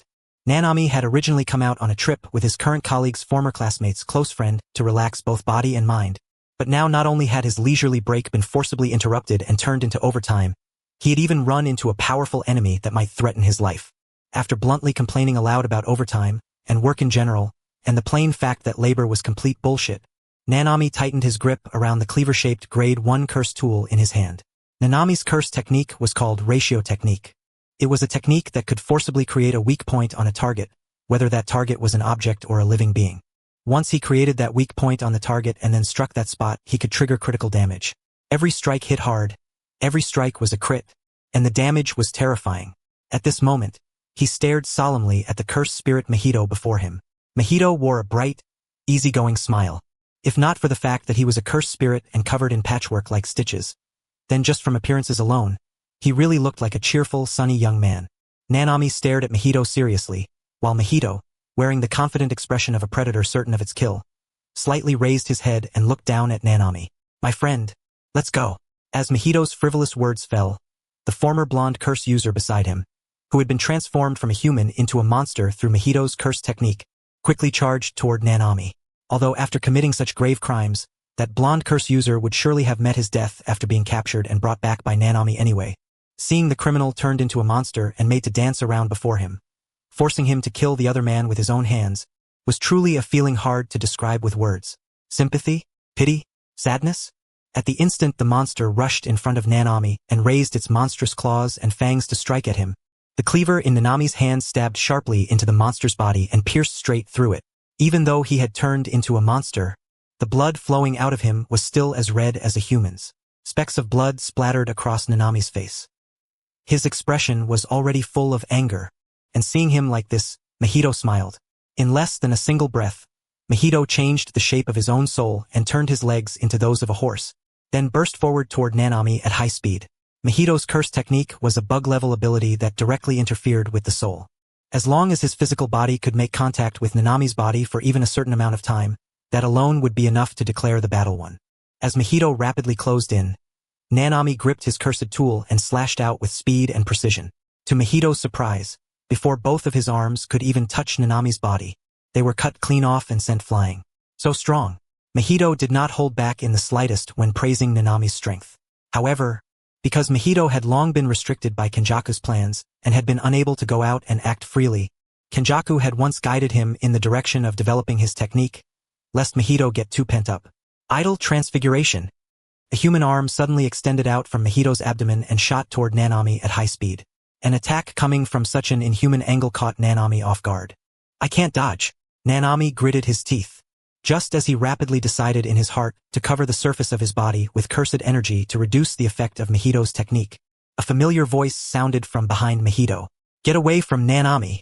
Nanami had originally come out on a trip with his current colleague's former classmate's close friend to relax both body and mind. But now not only had his leisurely break been forcibly interrupted and turned into overtime, he had even run into a powerful enemy that might threaten his life. After bluntly complaining aloud about overtime, and work in general, and the plain fact that labor was complete bullshit, Nanami tightened his grip around the cleaver-shaped grade 1 curse tool in his hand. Nanami's curse technique was called ratio technique. It was a technique that could forcibly create a weak point on a target, whether that target was an object or a living being. Once he created that weak point on the target and then struck that spot, he could trigger critical damage. Every strike hit hard, every strike was a crit, and the damage was terrifying. At this moment, he stared solemnly at the cursed spirit Mahito before him. Mahito wore a bright, easygoing smile. If not for the fact that he was a cursed spirit and covered in patchwork like stitches, then just from appearances alone, he really looked like a cheerful, sunny young man. Nanami stared at Mahito seriously, while Mahito, wearing the confident expression of a predator certain of its kill, slightly raised his head and looked down at Nanami. My friend, let's go. As Mahito's frivolous words fell, the former blonde curse user beside him, who had been transformed from a human into a monster through Mahito's curse technique, quickly charged toward Nanami. Although after committing such grave crimes, that blonde curse user would surely have met his death after being captured and brought back by Nanami anyway. Seeing the criminal turned into a monster and made to dance around before him, forcing him to kill the other man with his own hands, was truly a feeling hard to describe with words. Sympathy? Pity? Sadness? At the instant the monster rushed in front of Nanami and raised its monstrous claws and fangs to strike at him. The cleaver in Nanami's hand stabbed sharply into the monster's body and pierced straight through it. Even though he had turned into a monster, the blood flowing out of him was still as red as a human's. Specks of blood splattered across Nanami's face. His expression was already full of anger, and seeing him like this, Mahito smiled. In less than a single breath, Mahito changed the shape of his own soul and turned his legs into those of a horse, then burst forward toward Nanami at high speed. Mahito's curse technique was a bug-level ability that directly interfered with the soul. As long as his physical body could make contact with Nanami's body for even a certain amount of time, that alone would be enough to declare the battle won. As Mahito rapidly closed in, Nanami gripped his cursed tool and slashed out with speed and precision. To Mahito's surprise, before both of his arms could even touch Nanami's body, they were cut clean off and sent flying. So strong. Mahito did not hold back in the slightest when praising Nanami's strength. However, because Mahito had long been restricted by Kenjaku's plans and had been unable to go out and act freely, Kenjaku had once guided him in the direction of developing his technique, lest Mahito get too pent up. Idle transfiguration. A human arm suddenly extended out from Mahito's abdomen and shot toward Nanami at high speed. An attack coming from such an inhuman angle caught Nanami off guard. I can't dodge. Nanami gritted his teeth. Just as he rapidly decided in his heart to cover the surface of his body with cursed energy to reduce the effect of Mahito's technique, a familiar voice sounded from behind Mahito. Get away from Nanami.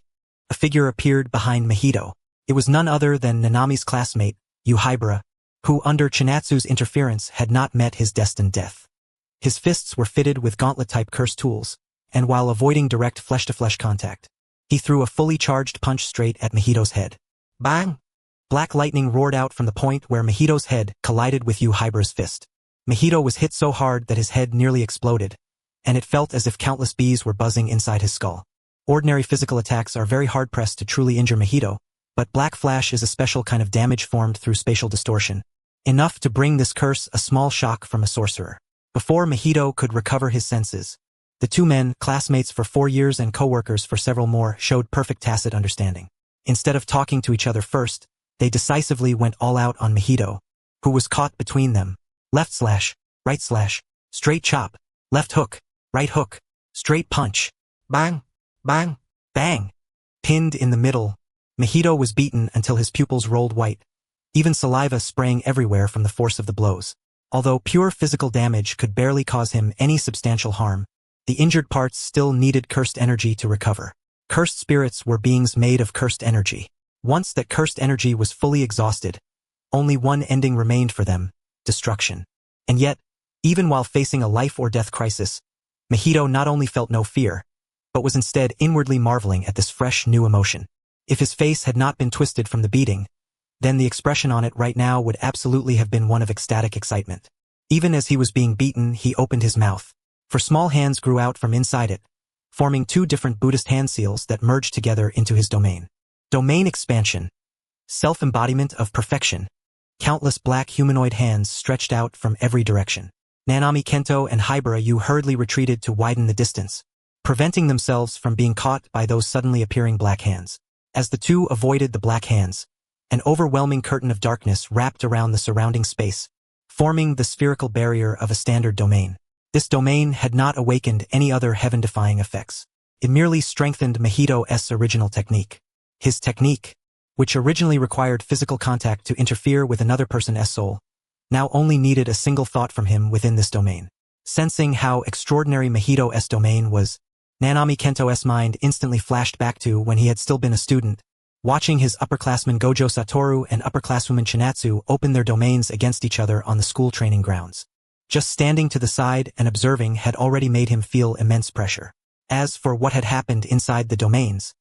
A figure appeared behind Mahito. It was none other than Nanami's classmate, Yuhibara, who under Chinatsu's interference had not met his destined death. His fists were fitted with gauntlet-type curse tools, and while avoiding direct flesh-to-flesh contact, he threw a fully charged punch straight at Mahito's head. Bang! Black lightning roared out from the point where Mahito's head collided with Yuhibara's fist. Mahito was hit so hard that his head nearly exploded, and it felt as if countless bees were buzzing inside his skull. Ordinary physical attacks are very hard-pressed to truly injure Mahito, but Black Flash is a special kind of damage formed through spatial distortion, enough to bring this curse a small shock from a sorcerer. Before Mahito could recover his senses, the two men, classmates for 4 years and co-workers for several more, showed perfect tacit understanding. Instead of talking to each other first, they decisively went all out on Mahito, who was caught between them. Left slash, right slash, straight chop, left hook, right hook, straight punch. Bang, bang, bang. Pinned in the middle, Mahito was beaten until his pupils rolled white, even saliva spraying everywhere from the force of the blows. Although pure physical damage could barely cause him any substantial harm, the injured parts still needed cursed energy to recover. Cursed spirits were beings made of cursed energy. Once that cursed energy was fully exhausted, only one ending remained for them: destruction. And yet, even while facing a life-or-death crisis, Mahito not only felt no fear, but was instead inwardly marveling at this fresh, new emotion. If his face had not been twisted from the beating, then the expression on it right now would absolutely have been one of ecstatic excitement. Even as he was being beaten, he opened his mouth, for small hands grew out from inside it, forming 2 different Buddhist hand seals that merged together into his domain. Domain expansion. Self-embodiment of perfection. Countless black humanoid hands stretched out from every direction. Nanami Kento and Hibara hurriedly retreated to widen the distance, preventing themselves from being caught by those suddenly appearing black hands. As the two avoided the black hands, an overwhelming curtain of darkness wrapped around the surrounding space, forming the spherical barrier of a standard domain. This domain had not awakened any other heaven-defying effects. It merely strengthened Mahito's original technique. His technique, which originally required physical contact to interfere with another person's soul, now only needed a single thought from him within this domain. Sensing how extraordinary Mahito's domain was, Nanami Kento's mind instantly flashed back to when he had still been a student, watching his upperclassman Gojo Satoru and upperclasswoman Chinatsu open their domains against each other on the school training grounds. Just standing to the side and observing had already made him feel immense pressure. As for what had happened inside the domains,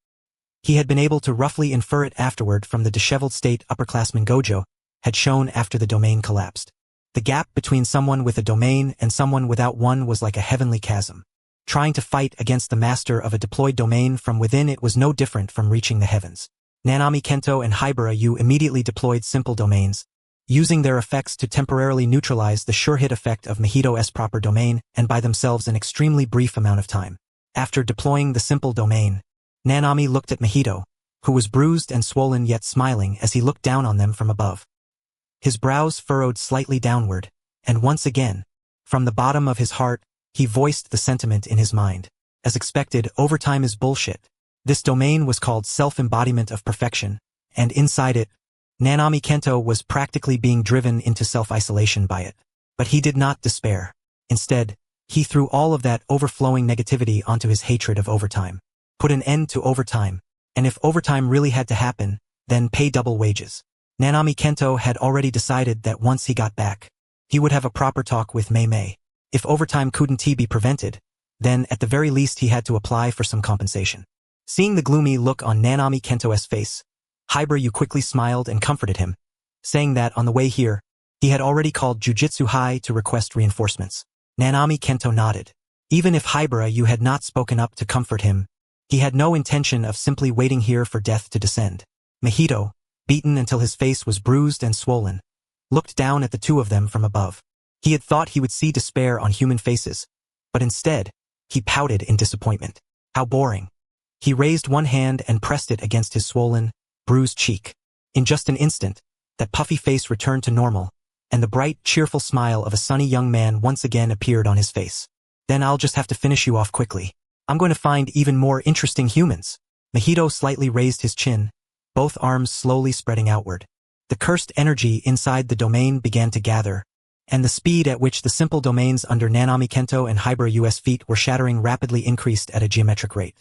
he had been able to roughly infer it afterward from the disheveled state upperclassman Gojo had shown after the domain collapsed. The gap between someone with a domain and someone without one was like a heavenly chasm. Trying to fight against the master of a deployed domain from within it was no different from reaching the heavens. Nanami Kento and Hibara immediately deployed simple domains, using their effects to temporarily neutralize the sure-hit effect of Mahito's proper domain and by themselves an extremely brief amount of time. After deploying the simple domain, Nanami looked at Mahito, who was bruised and swollen yet smiling as he looked down on them from above. His brows furrowed slightly downward, and once again, from the bottom of his heart, he voiced the sentiment in his mind. As expected, overtime is bullshit. This domain was called self-embodiment of perfection, and inside it, Nanami Kento was practically being driven into self-isolation by it. But he did not despair. Instead, he threw all of that overflowing negativity onto his hatred of overtime. Put an end to overtime, and if overtime really had to happen, then pay double wages. Nanami Kento had already decided that once he got back, he would have a proper talk with Mei Mei. If overtime couldn't be prevented, then at the very least he had to apply for some compensation. Seeing the gloomy look on Nanami Kento's face, Hibarayu quickly smiled and comforted him, saying that on the way here, he had already called Jujutsu High to request reinforcements. Nanami Kento nodded. Even if Hibarayu had not spoken up to comfort him, he had no intention of simply waiting here for death to descend. Mahito, beaten until his face was bruised and swollen, looked down at the two of them from above. He had thought he would see despair on human faces, but instead, he pouted in disappointment. How boring. He raised one hand and pressed it against his swollen, bruised cheek. In just an instant, that puffy face returned to normal, and the bright, cheerful smile of a sunny young man once again appeared on his face. Then I'll just have to finish you off quickly. I'm going to find even more interesting humans. Mahito slightly raised his chin, both arms slowly spreading outward. The cursed energy inside the domain began to gather, and the speed at which the simple domains under Nanami Kento and Hibarayu's feet were shattering rapidly increased at a geometric rate.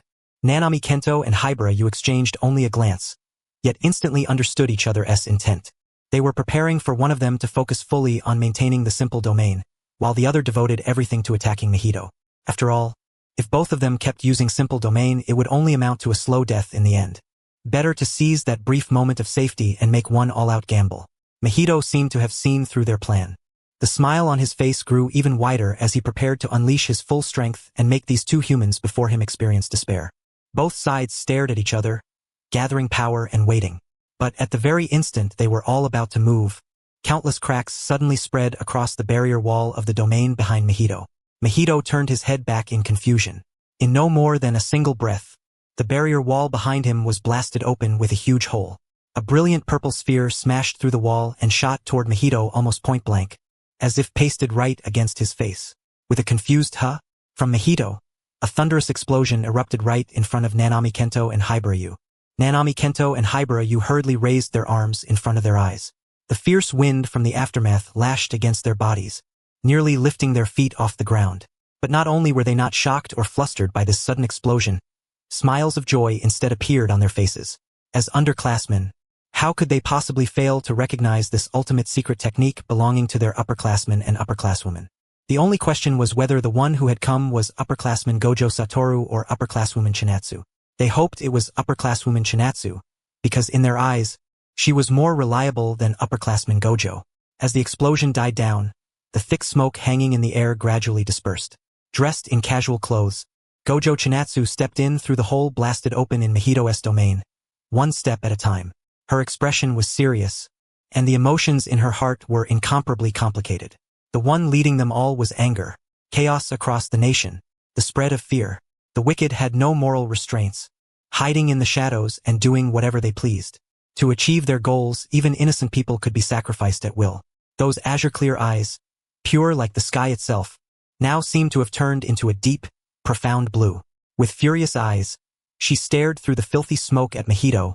Nanami Kento and Hibarayu exchanged only a glance, yet instantly understood each other's intent. They were preparing for one of them to focus fully on maintaining the simple domain, while the other devoted everything to attacking Mahito. After all, if both of them kept using simple domain, it would only amount to a slow death in the end. Better to seize that brief moment of safety and make one all-out gamble. Mahito seemed to have seen through their plan. The smile on his face grew even wider as he prepared to unleash his full strength and make these two humans before him experience despair. Both sides stared at each other, gathering power and waiting. But at the very instant they were all about to move, countless cracks suddenly spread across the barrier wall of the domain behind Mahito. Mahito turned his head back in confusion. In no more than a single breath, the barrier wall behind him was blasted open with a huge hole. A brilliant purple sphere smashed through the wall and shot toward Mahito almost point blank, as if pasted right against his face. With a confused "huh?" from Mahito, a thunderous explosion erupted right in front of Nanami Kento and Hibarayu. Nanami Kento and Hibarayu hurriedly raised their arms in front of their eyes. The fierce wind from the aftermath lashed against their bodies, nearly lifting their feet off the ground. But not only were they not shocked or flustered by this sudden explosion, smiles of joy instead appeared on their faces. As underclassmen, how could they possibly fail to recognize this ultimate secret technique belonging to their upperclassmen and upperclasswomen? The only question was whether the one who had come was upperclassman Gojo Satoru or upperclasswoman Chinatsu. They hoped it was upperclasswoman Chinatsu, because in their eyes, she was more reliable than upperclassman Gojo. As the explosion died down, the thick smoke hanging in the air gradually dispersed. Dressed in casual clothes, Gojo Chinatsu stepped in through the hole blasted open in Mahito's domain, one step at a time. Her expression was serious, and the emotions in her heart were incomparably complicated. The one leading them all was anger, chaos across the nation, the spread of fear. The wicked had no moral restraints, hiding in the shadows and doing whatever they pleased. To achieve their goals, even innocent people could be sacrificed at will. Those azure-clear eyes, pure like the sky itself, now seemed to have turned into a deep, profound blue. With furious eyes, she stared through the filthy smoke at Mahito,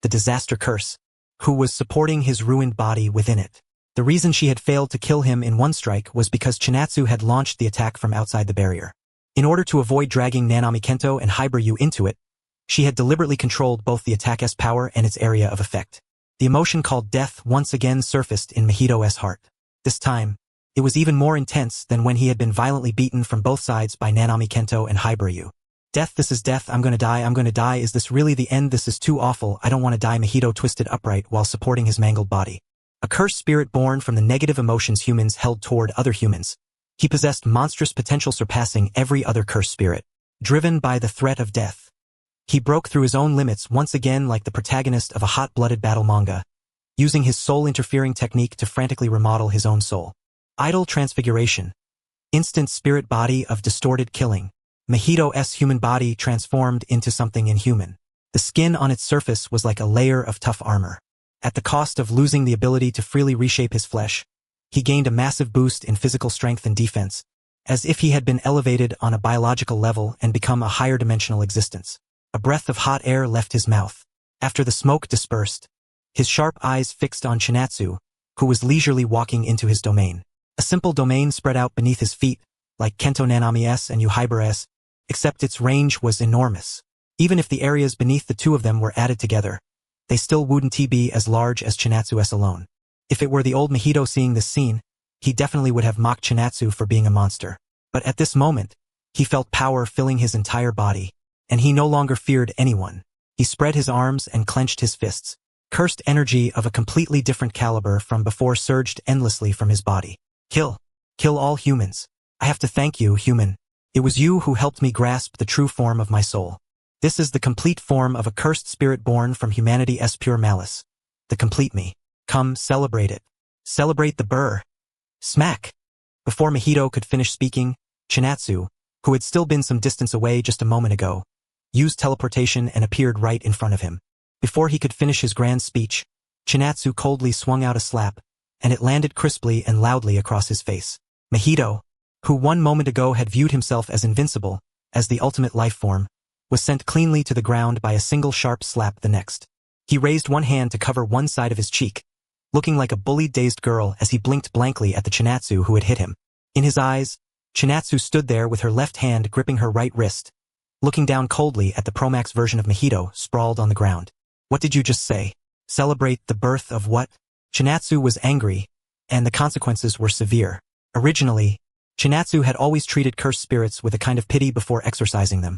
the disaster curse, who was supporting his ruined body within it. The reason she had failed to kill him in one strike was because Chinatsu had launched the attack from outside the barrier. In order to avoid dragging Nanami Kento and Hibarayu into it, she had deliberately controlled both the attack's power and its area of effect. The emotion called death once again surfaced in Mahito's heart. This time, it was even more intense than when he had been violently beaten from both sides by Nanami Kento and Hibarayu. Death, this is death, I'm gonna die, is this really the end? This is too awful, I don't want to die. Mahito twisted upright while supporting his mangled body. A cursed spirit born from the negative emotions humans held toward other humans. He possessed monstrous potential surpassing every other cursed spirit. Driven by the threat of death, he broke through his own limits once again like the protagonist of a hot-blooded battle manga, using his soul-interfering technique to frantically remodel his own soul. Idle transfiguration. Instant spirit body of distorted killing. Mahito's human body transformed into something inhuman. The skin on its surface was like a layer of tough armor. At the cost of losing the ability to freely reshape his flesh, he gained a massive boost in physical strength and defense, as if he had been elevated on a biological level and become a higher dimensional existence. A breath of hot air left his mouth. After the smoke dispersed, his sharp eyes fixed on Chinatsu, who was leisurely walking into his domain. A simple domain spread out beneath his feet, like Kento Nanami's and Yuhibara's, except its range was enormous. Even if the areas beneath the two of them were added together, they still wouldn't be as large as Chinatsu's alone. If it were the old Mahito seeing this scene, he definitely would have mocked Chinatsu for being a monster. But at this moment, he felt power filling his entire body, and he no longer feared anyone. He spread his arms and clenched his fists. Cursed energy of a completely different caliber from before surged endlessly from his body. Kill. Kill all humans. I have to thank you, human. It was you who helped me grasp the true form of my soul. This is the complete form of a cursed spirit born from humanity's pure malice. The complete me. Come, celebrate it. Celebrate the burr. Smack. Before Mahito could finish speaking, Chinatsu, who had still been some distance away just a moment ago, used teleportation and appeared right in front of him. Before he could finish his grand speech, Chinatsu coldly swung out a slap, and it landed crisply and loudly across his face. Mahito, who 1 moment ago had viewed himself as invincible, as the ultimate life form, was sent cleanly to the ground by a single sharp slap the next. He raised one hand to cover one side of his cheek, looking like a bullied dazed girl as he blinked blankly at the Chinatsu who had hit him. In his eyes, Chinatsu stood there with her left hand gripping her right wrist, looking down coldly at the Promax version of Mahito sprawled on the ground. What did you just say? Celebrate the birth of what? Chinatsu was angry, and the consequences were severe. Originally, Chinatsu had always treated cursed spirits with a kind of pity before exorcising them,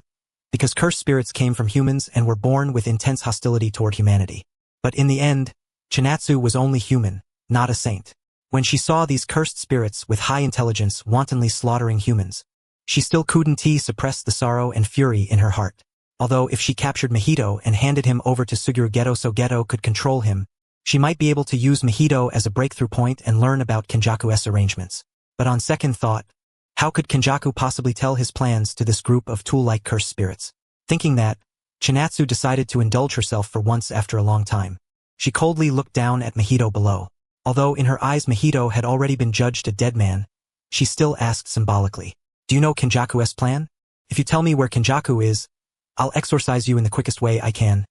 because cursed spirits came from humans and were born with intense hostility toward humanity. But in the end, Chinatsu was only human, not a saint. When she saw these cursed spirits with high intelligence wantonly slaughtering humans, she still couldn't suppress the sorrow and fury in her heart. Although if she captured Mahito and handed him over to Suguru Geto so Geto could control him, she might be able to use Mahito as a breakthrough point and learn about Kenjaku's arrangements. But on second thought, how could Kenjaku possibly tell his plans to this group of tool-like cursed spirits? Thinking that, Chinatsu decided to indulge herself for once after a long time. She coldly looked down at Mahito below. Although in her eyes Mahito had already been judged a dead man, she still asked symbolically, "Do you know Kenjaku's plan? If you tell me where Kenjaku is, I'll exorcise you in the quickest way I can,"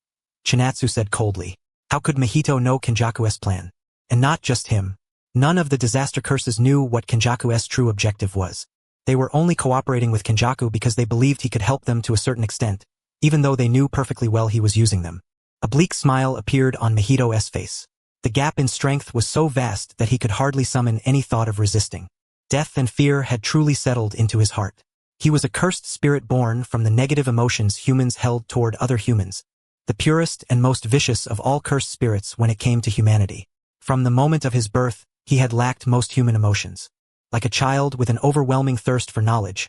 Chinatsu said coldly. How could Mahito know Kenjaku's plan? And not just him. None of the disaster curses knew what Kenjaku's true objective was. They were only cooperating with Kenjaku because they believed he could help them to a certain extent, even though they knew perfectly well he was using them. A bleak smile appeared on Mahito's face. The gap in strength was so vast that he could hardly summon any thought of resisting. Death and fear had truly settled into his heart. He was a cursed spirit born from the negative emotions humans held toward other humans, the purest and most vicious of all cursed spirits when it came to humanity. From the moment of his birth, he had lacked most human emotions. Like a child with an overwhelming thirst for knowledge,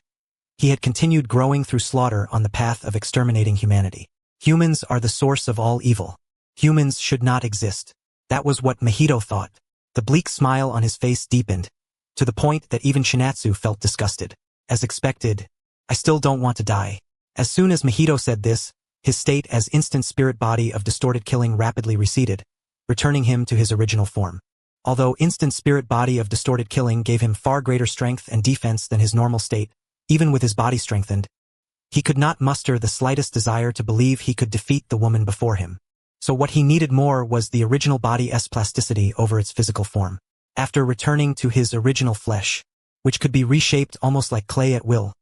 he had continued growing through slaughter on the path of exterminating humanity. Humans are the source of all evil. Humans should not exist. That was what Mahito thought. The bleak smile on his face deepened, to the point that even Chinatsu felt disgusted. As expected, I still don't want to die. As soon as Mahito said this, his state as instant spirit body of distorted killing rapidly receded, returning him to his original form. Although instant spirit body of distorted killing gave him far greater strength and defense than his normal state, even with his body strengthened, he could not muster the slightest desire to believe he could defeat the woman before him. So what he needed more was the original body's plasticity over its physical form. After returning to his original flesh, which could be reshaped almost like clay at will,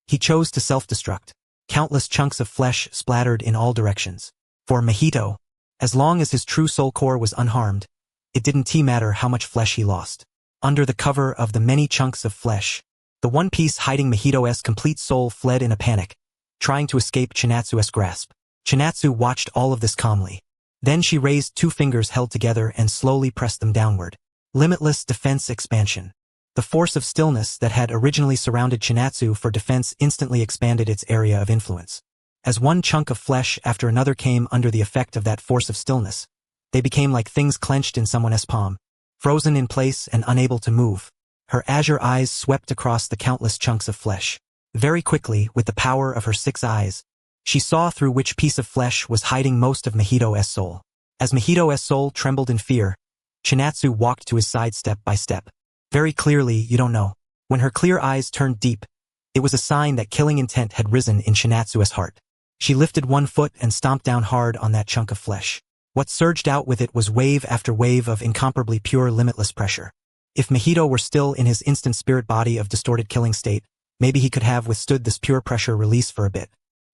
he chose to self-destruct. Countless chunks of flesh splattered in all directions. For Mahito, as long as his true soul core was unharmed, it didn't matter how much flesh he lost. Under the cover of the many chunks of flesh, the one piece hiding Mahito's complete soul fled in a panic, trying to escape Chinatsu's grasp. Chinatsu watched all of this calmly. Then she raised 2 fingers held together and slowly pressed them downward. Limitless defense expansion. The force of stillness that had originally surrounded Chinatsu for defense instantly expanded its area of influence. As one chunk of flesh after another came under the effect of that force of stillness, they became like things clenched in someone's palm, frozen in place and unable to move. Her azure eyes swept across the countless chunks of flesh. Very quickly, with the power of her 6 eyes, she saw through which piece of flesh was hiding most of Mahito's soul. As Mahito's soul trembled in fear, Chinatsu walked to his side step by step. Very clearly, you don't know. When her clear eyes turned deep, it was a sign that killing intent had risen in Chinatsu's heart. She lifted one foot and stomped down hard on that chunk of flesh. What surged out with it was wave after wave of incomparably pure limitless pressure. If Mahito were still in his instant spirit body of distorted killing state, maybe he could have withstood this pure pressure release for a bit.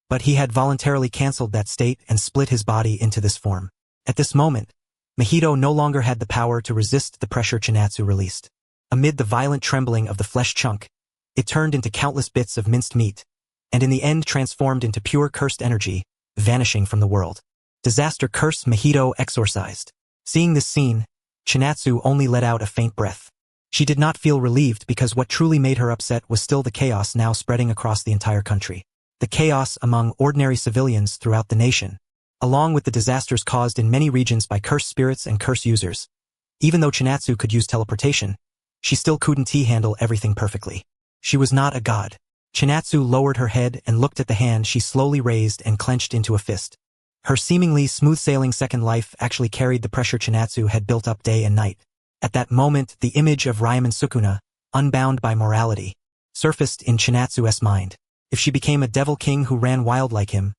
But he had voluntarily cancelled that state and split his body into this form. At this moment, Mahito no longer had the power to resist the pressure Chinatsu released. Amid the violent trembling of the flesh chunk, it turned into countless bits of minced meat, and in the end transformed into pure cursed energy, vanishing from the world. Disaster curse Mahito exorcised. Seeing this scene, Chinatsu only let out a faint breath. She did not feel relieved because what truly made her upset was still the chaos now spreading across the entire country. The chaos among ordinary civilians throughout the nation, along with the disasters caused in many regions by cursed spirits and curse users. Even though Chinatsu could use teleportation, she still couldn't handle everything perfectly. She was not a god. Chinatsu lowered her head and looked at the hand she slowly raised and clenched into a fist. Her seemingly smooth-sailing second life actually carried the pressure Chinatsu had built up day and night. At that moment, the image of Ryomen Sukuna, unbound by morality, surfaced in Chinatsu's mind. If she became a devil king who ran wild like him,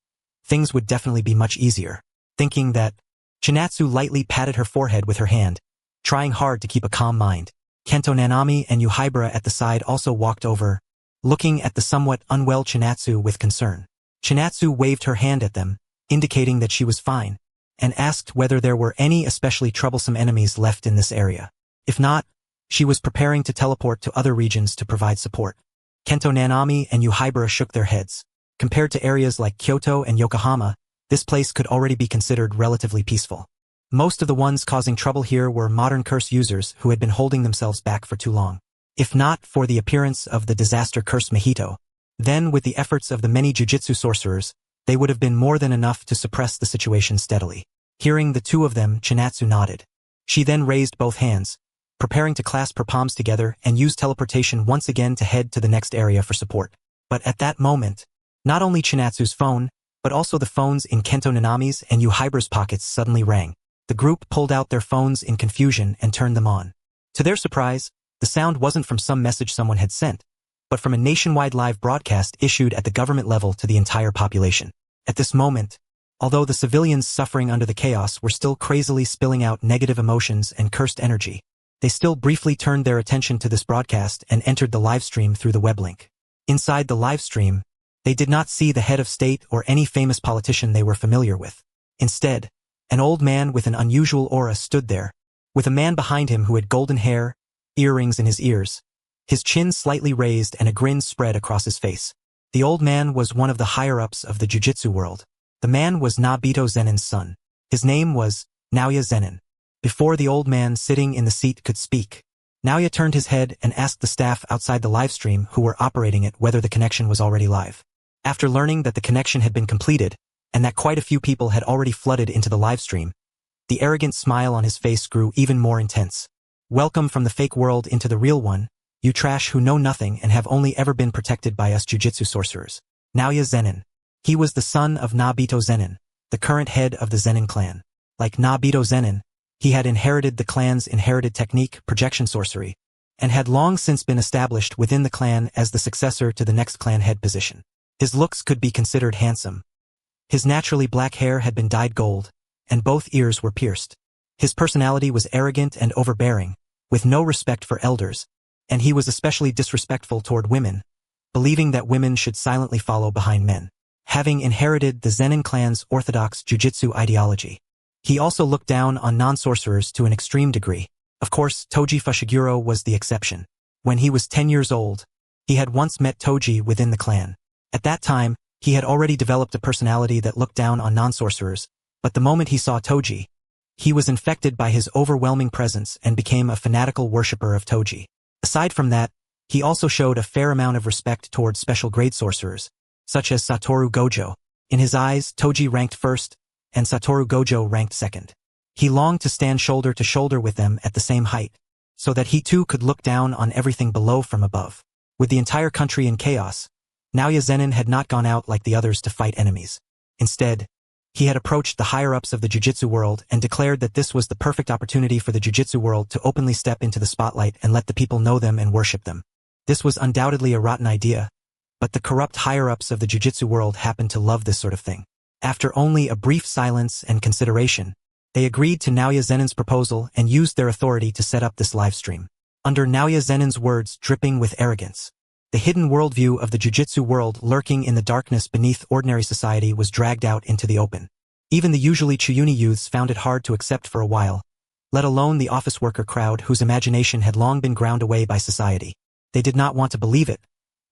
things would definitely be much easier. Thinking that, Chinatsu lightly patted her forehead with her hand, trying hard to keep a calm mind. Kento Nanami and Yuhibara at the side also walked over, looking at the somewhat unwell Chinatsu with concern. Chinatsu waved her hand at them, indicating that she was fine, and asked whether there were any especially troublesome enemies left in this area. If not, she was preparing to teleport to other regions to provide support. Kento Nanami and Yuhibara shook their heads. Compared to areas like Kyoto and Yokohama, this place could already be considered relatively peaceful. Most of the ones causing trouble here were modern curse users who had been holding themselves back for too long. If not for the appearance of the disaster curse Mahito, then with the efforts of the many jujitsu sorcerers, they would have been more than enough to suppress the situation steadily. Hearing the two of them, Chinatsu nodded. She then raised both hands, preparing to clasp her palms together and use teleportation once again to head to the next area for support. But at that moment, not only Chinatsu's phone, but also the phones in Kento Nanami's and Yuhibara's pockets suddenly rang. The group pulled out their phones in confusion and turned them on. To their surprise, the sound wasn't from some message someone had sent, but from a nationwide live broadcast issued at the government level to the entire population. At this moment, although the civilians suffering under the chaos were still crazily spilling out negative emotions and cursed energy, they still briefly turned their attention to this broadcast and entered the live stream through the web link. Inside the live stream, they did not see the head of state or any famous politician they were familiar with. Instead, an old man with an unusual aura stood there, with a man behind him who had golden hair, earrings in his ears, his chin slightly raised and a grin spread across his face. The old man was one of the higher-ups of the jujitsu world. The man was Nabito Zenin's son. His name was Naoya Zenin. Before the old man sitting in the seat could speak, Naoya turned his head and asked the staff outside the live stream who were operating it whether the connection was already live. After learning that the connection had been completed, and that quite a few people had already flooded into the live stream, the arrogant smile on his face grew even more intense. Welcome from the fake world into the real one, you trash who know nothing and have only ever been protected by us jujitsu sorcerers. Naoya Zenin. He was the son of Nabito Zenin, the current head of the Zenin clan. Like Nabito Zenin, he had inherited the clan's inherited technique, projection sorcery, and had long since been established within the clan as the successor to the next clan head position. His looks could be considered handsome. His naturally black hair had been dyed gold, and both ears were pierced. His personality was arrogant and overbearing, with no respect for elders, and he was especially disrespectful toward women, believing that women should silently follow behind men. Having inherited the Zenin clan's orthodox jujitsu ideology, he also looked down on non-sorcerers to an extreme degree. Of course, Toji Fushiguro was the exception. When he was 10 years old, he had once met Toji within the clan. At that time, he had already developed a personality that looked down on non-sorcerers, but the moment he saw Toji, he was infected by his overwhelming presence and became a fanatical worshipper of Toji. Aside from that, he also showed a fair amount of respect toward special grade sorcerers, such as Satoru Gojo. In his eyes, Toji ranked first, and Satoru Gojo ranked second. He longed to stand shoulder to shoulder with them at the same height, so that he too could look down on everything below from above. With the entire country in chaos, Naoya Zenin had not gone out like the others to fight enemies. Instead, he had approached the higher-ups of the jujitsu world and declared that this was the perfect opportunity for the jujitsu world to openly step into the spotlight and let the people know them and worship them. This was undoubtedly a rotten idea, but the corrupt higher-ups of the jujitsu world happened to love this sort of thing. After only a brief silence and consideration, they agreed to Naoya Zenin's proposal and used their authority to set up this live stream. Under Naoya Zenin's words dripping with arrogance, The hidden worldview of the jujitsu world lurking in the darkness beneath ordinary society was dragged out into the open. Even the usually Chiyuni youths found it hard to accept for a while, let alone the office worker crowd whose imagination had long been ground away by society. They did not want to believe it,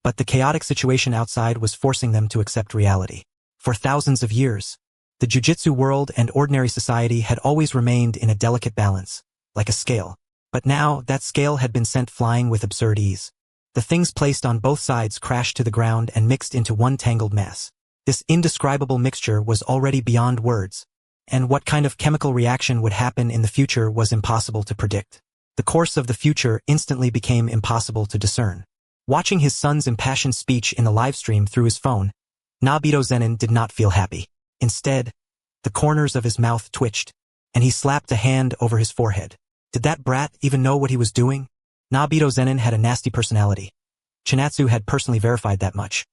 but the chaotic situation outside was forcing them to accept reality. For thousands of years, the jujitsu world and ordinary society had always remained in a delicate balance, like a scale. But now, that scale had been sent flying with absurd ease. The things placed on both sides crashed to the ground and mixed into one tangled mass. This indescribable mixture was already beyond words, and what kind of chemical reaction would happen in the future was impossible to predict. The course of the future instantly became impossible to discern. Watching his son's impassioned speech in the livestream through his phone, Nobito Zenin did not feel happy. Instead, the corners of his mouth twitched, and he slapped a hand over his forehead. Did that brat even know what he was doing? Nobito Zenin had a nasty personality. Chinatsu had personally verified that much.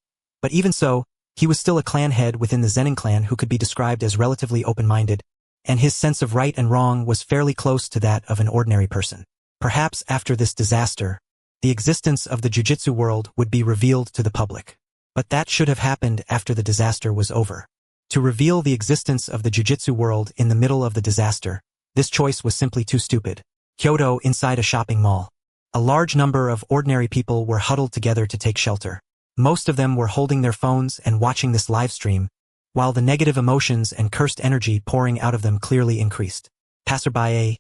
But even so, he was still a clan head within the Zenin clan who could be described as relatively open-minded, and his sense of right and wrong was fairly close to that of an ordinary person. Perhaps after this disaster, the existence of the jujitsu world would be revealed to the public. But that should have happened after the disaster was over. To reveal the existence of the jujitsu world in the middle of the disaster, this choice was simply too stupid. Kyoto, inside a shopping mall. A large number of ordinary people were huddled together to take shelter. Most of them were holding their phones and watching this live stream, while the negative emotions and cursed energy pouring out of them clearly increased. Passerby A.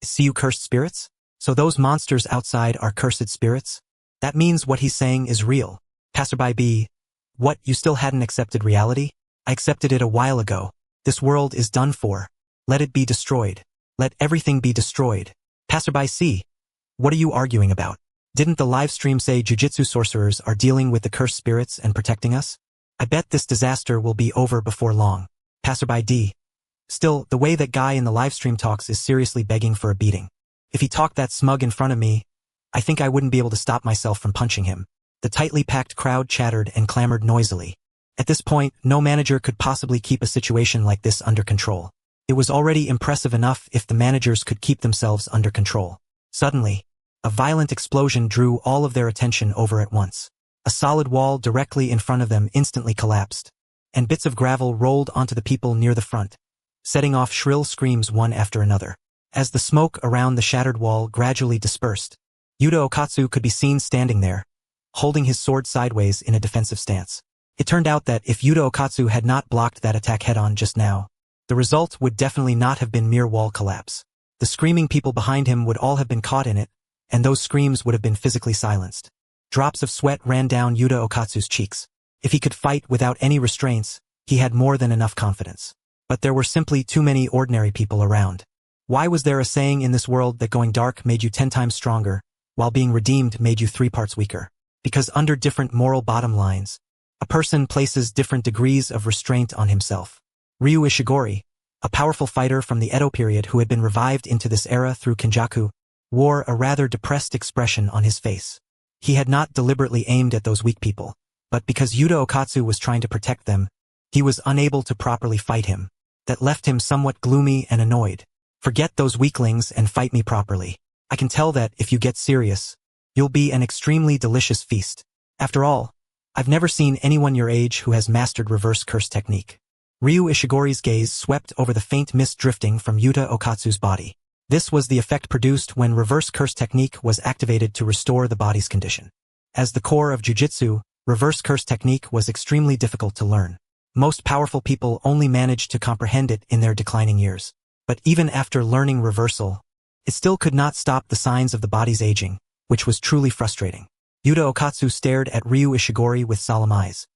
See you cursed spirits? So those monsters outside are cursed spirits? That means what he's saying is real. Passerby B. What, you still hadn't accepted reality? I accepted it a while ago. This world is done for. Let it be destroyed. Let everything be destroyed. Passerby C. What are you arguing about? Didn't the live stream say jujitsu sorcerers are dealing with the cursed spirits and protecting us? I bet this disaster will be over before long. Passerby D. Still, the way that guy in the live stream talks is seriously begging for a beating. If he talked that smug in front of me, I think I wouldn't be able to stop myself from punching him. The tightly packed crowd chattered and clamored noisily. At this point, no manager could possibly keep a situation like this under control. It was already impressive enough if the managers could keep themselves under control. Suddenly, a violent explosion drew all of their attention over at once. A solid wall directly in front of them instantly collapsed, and bits of gravel rolled onto the people near the front, setting off shrill screams one after another. As the smoke around the shattered wall gradually dispersed, Yuta Okatsu could be seen standing there, holding his sword sideways in a defensive stance. It turned out that if Yuta Okatsu had not blocked that attack head-on just now, the result would definitely not have been mere wall collapse. The screaming people behind him would all have been caught in it, and those screams would have been physically silenced. Drops of sweat ran down Yuta Okatsu's cheeks. If he could fight without any restraints, he had more than enough confidence. But there were simply too many ordinary people around. Why was there a saying in this world that going dark made you 10 times stronger, while being redeemed made you 3 parts weaker? Because under different moral bottom lines, a person places different degrees of restraint on himself. Ryu Ishigori, a powerful fighter from the Edo period who had been revived into this era through Kenjaku, wore a rather depressed expression on his face. He had not deliberately aimed at those weak people, but because Yuta Okatsu was trying to protect them, he was unable to properly fight him. That left him somewhat gloomy and annoyed. Forget those weaklings and fight me properly. I can tell that if you get serious, you'll be an extremely delicious feast. After all, I've never seen anyone your age who has mastered reverse curse technique. Ryu Ishigori's gaze swept over the faint mist drifting from Yuta Okatsu's body. This was the effect produced when reverse curse technique was activated to restore the body's condition. As the core of jujitsu, reverse curse technique was extremely difficult to learn. Most powerful people only managed to comprehend it in their declining years. But even after learning reversal, it still could not stop the signs of the body's aging, which was truly frustrating. Yuta Okatsu stared at Ryu Ishigori with solemn eyes.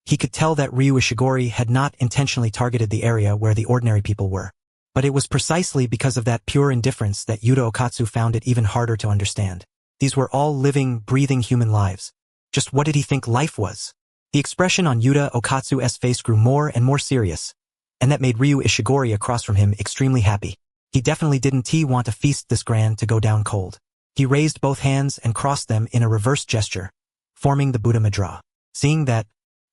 He could tell that Ryu Ishigori had not intentionally targeted the area where the ordinary people were. But it was precisely because of that pure indifference that Yuta Okatsu found it even harder to understand. These were all living, breathing human lives. Just what did he think life was? The expression on Yuta Okatsu's face grew more and more serious, and that made Ryu Ishigori across from him extremely happy. He definitely didn't want a feast this grand to go down cold. He raised both hands and crossed them in a reverse gesture, forming the Buddha Mudra. Seeing that,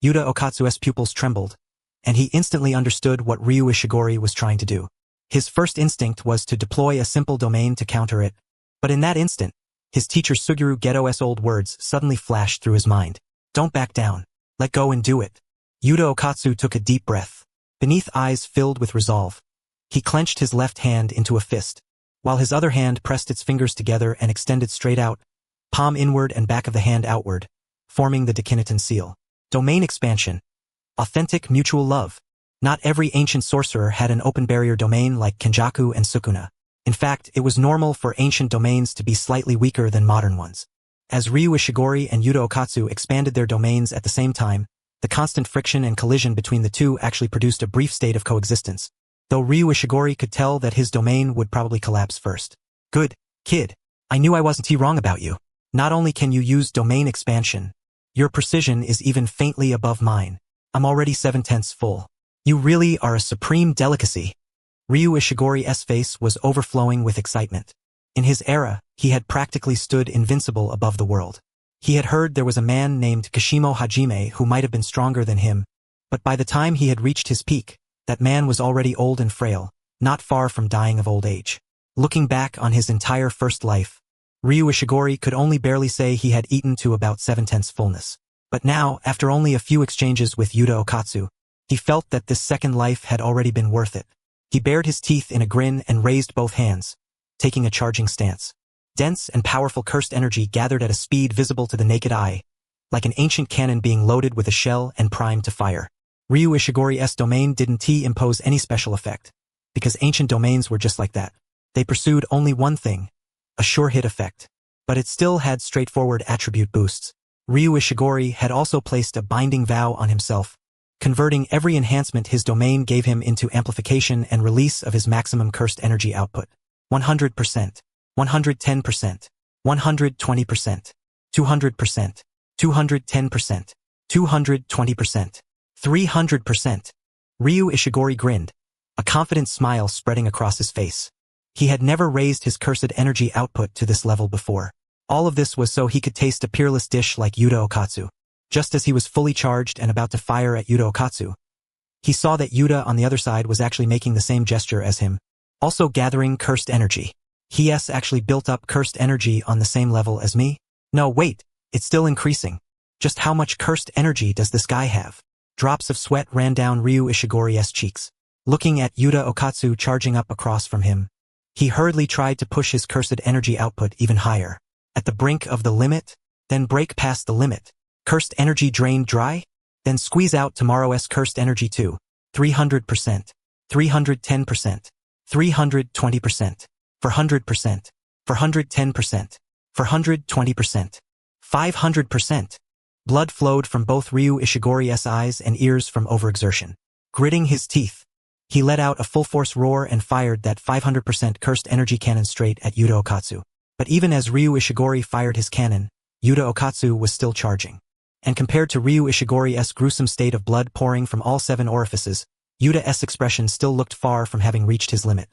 Yuta Okatsu's pupils trembled, and he instantly understood what Ryu Ishigori was trying to do. His first instinct was to deploy a simple domain to counter it, but in that instant, His teacher Suguru Geto's old words suddenly flashed through his mind. Don't back down. Let go and do it. Yuta Okatsu took a deep breath. Beneath eyes filled with resolve, he clenched his left hand into a fist, while his other hand pressed its fingers together and extended straight out, palm inward and back of the hand outward, forming the Dakinitan seal. Domain expansion. Authentic mutual love. Not every ancient sorcerer had an open barrier domain like Kenjaku and Sukuna. In fact, it was normal for ancient domains to be slightly weaker than modern ones. As Ryu Ishigori and Yuta Okatsu expanded their domains at the same time, the constant friction and collision between the two actually produced a brief state of coexistence, though Ryu Ishigori could tell that his domain would probably collapse first. Good, kid. I knew I wasn't wrong about you. Not only can you use domain expansion, your precision is even faintly above mine. I'm already 7/10 full. You really are a supreme delicacy. Ryu Ishigori's face was overflowing with excitement. In his era, he had practically stood invincible above the world. He had heard there was a man named Kashimo Hajime who might have been stronger than him, but by the time he had reached his peak, that man was already old and frail, not far from dying of old age. Looking back on his entire first life, Ryu Ishigori could only barely say he had eaten to about 7/10 fullness. But now, after only a few exchanges with Yuta Okatsu, he felt that this second life had already been worth it. He bared his teeth in a grin and raised both hands, taking a charging stance. Dense and powerful cursed energy gathered at a speed visible to the naked eye, like an ancient cannon being loaded with a shell and primed to fire. Ryu Ishigori's domain didn't impose any special effect, because ancient domains were just like that. They pursued only one thing, a sure hit effect. But it still had straightforward attribute boosts. Ryu Ishigori had also placed a binding vow on himself, converting every enhancement his domain gave him into amplification and release of his maximum cursed energy output. 100%. 110%, 120%, 200%, 210%, 220%, 300%. Ryu Ishigori grinned, a confident smile spreading across his face. He had never raised his cursed energy output to this level before. All of this was so he could taste a peerless dish like Yuta Okatsu. Just as he was fully charged and about to fire at Yuta Okatsu, he saw that Yuta on the other side was actually making the same gesture as him, also gathering cursed energy. He's actually built up cursed energy on the same level as me? No, wait, it's still increasing. Just how much cursed energy does this guy have? Drops of sweat ran down Ryu Ishigori's cheeks. Looking at Yuta Okatsu charging up across from him, he hurriedly tried to push his cursed energy output even higher. At the brink of the limit, then break past the limit. Cursed energy drained dry? Then squeeze out tomorrow's cursed energy too. 300%, 310%, 320%. 400%, 410%, 420%, 500%. Blood flowed from both Ryu Ishigori's eyes and ears from overexertion. Gritting his teeth, he let out a full-force roar and fired that 500% cursed energy cannon straight at Yuta Okatsu. But even as Ryu Ishigori fired his cannon, Yuta Okatsu was still charging. And compared to Ryu Ishigori's gruesome state of blood pouring from all 7 orifices, Yuta's expression still looked far from having reached his limit.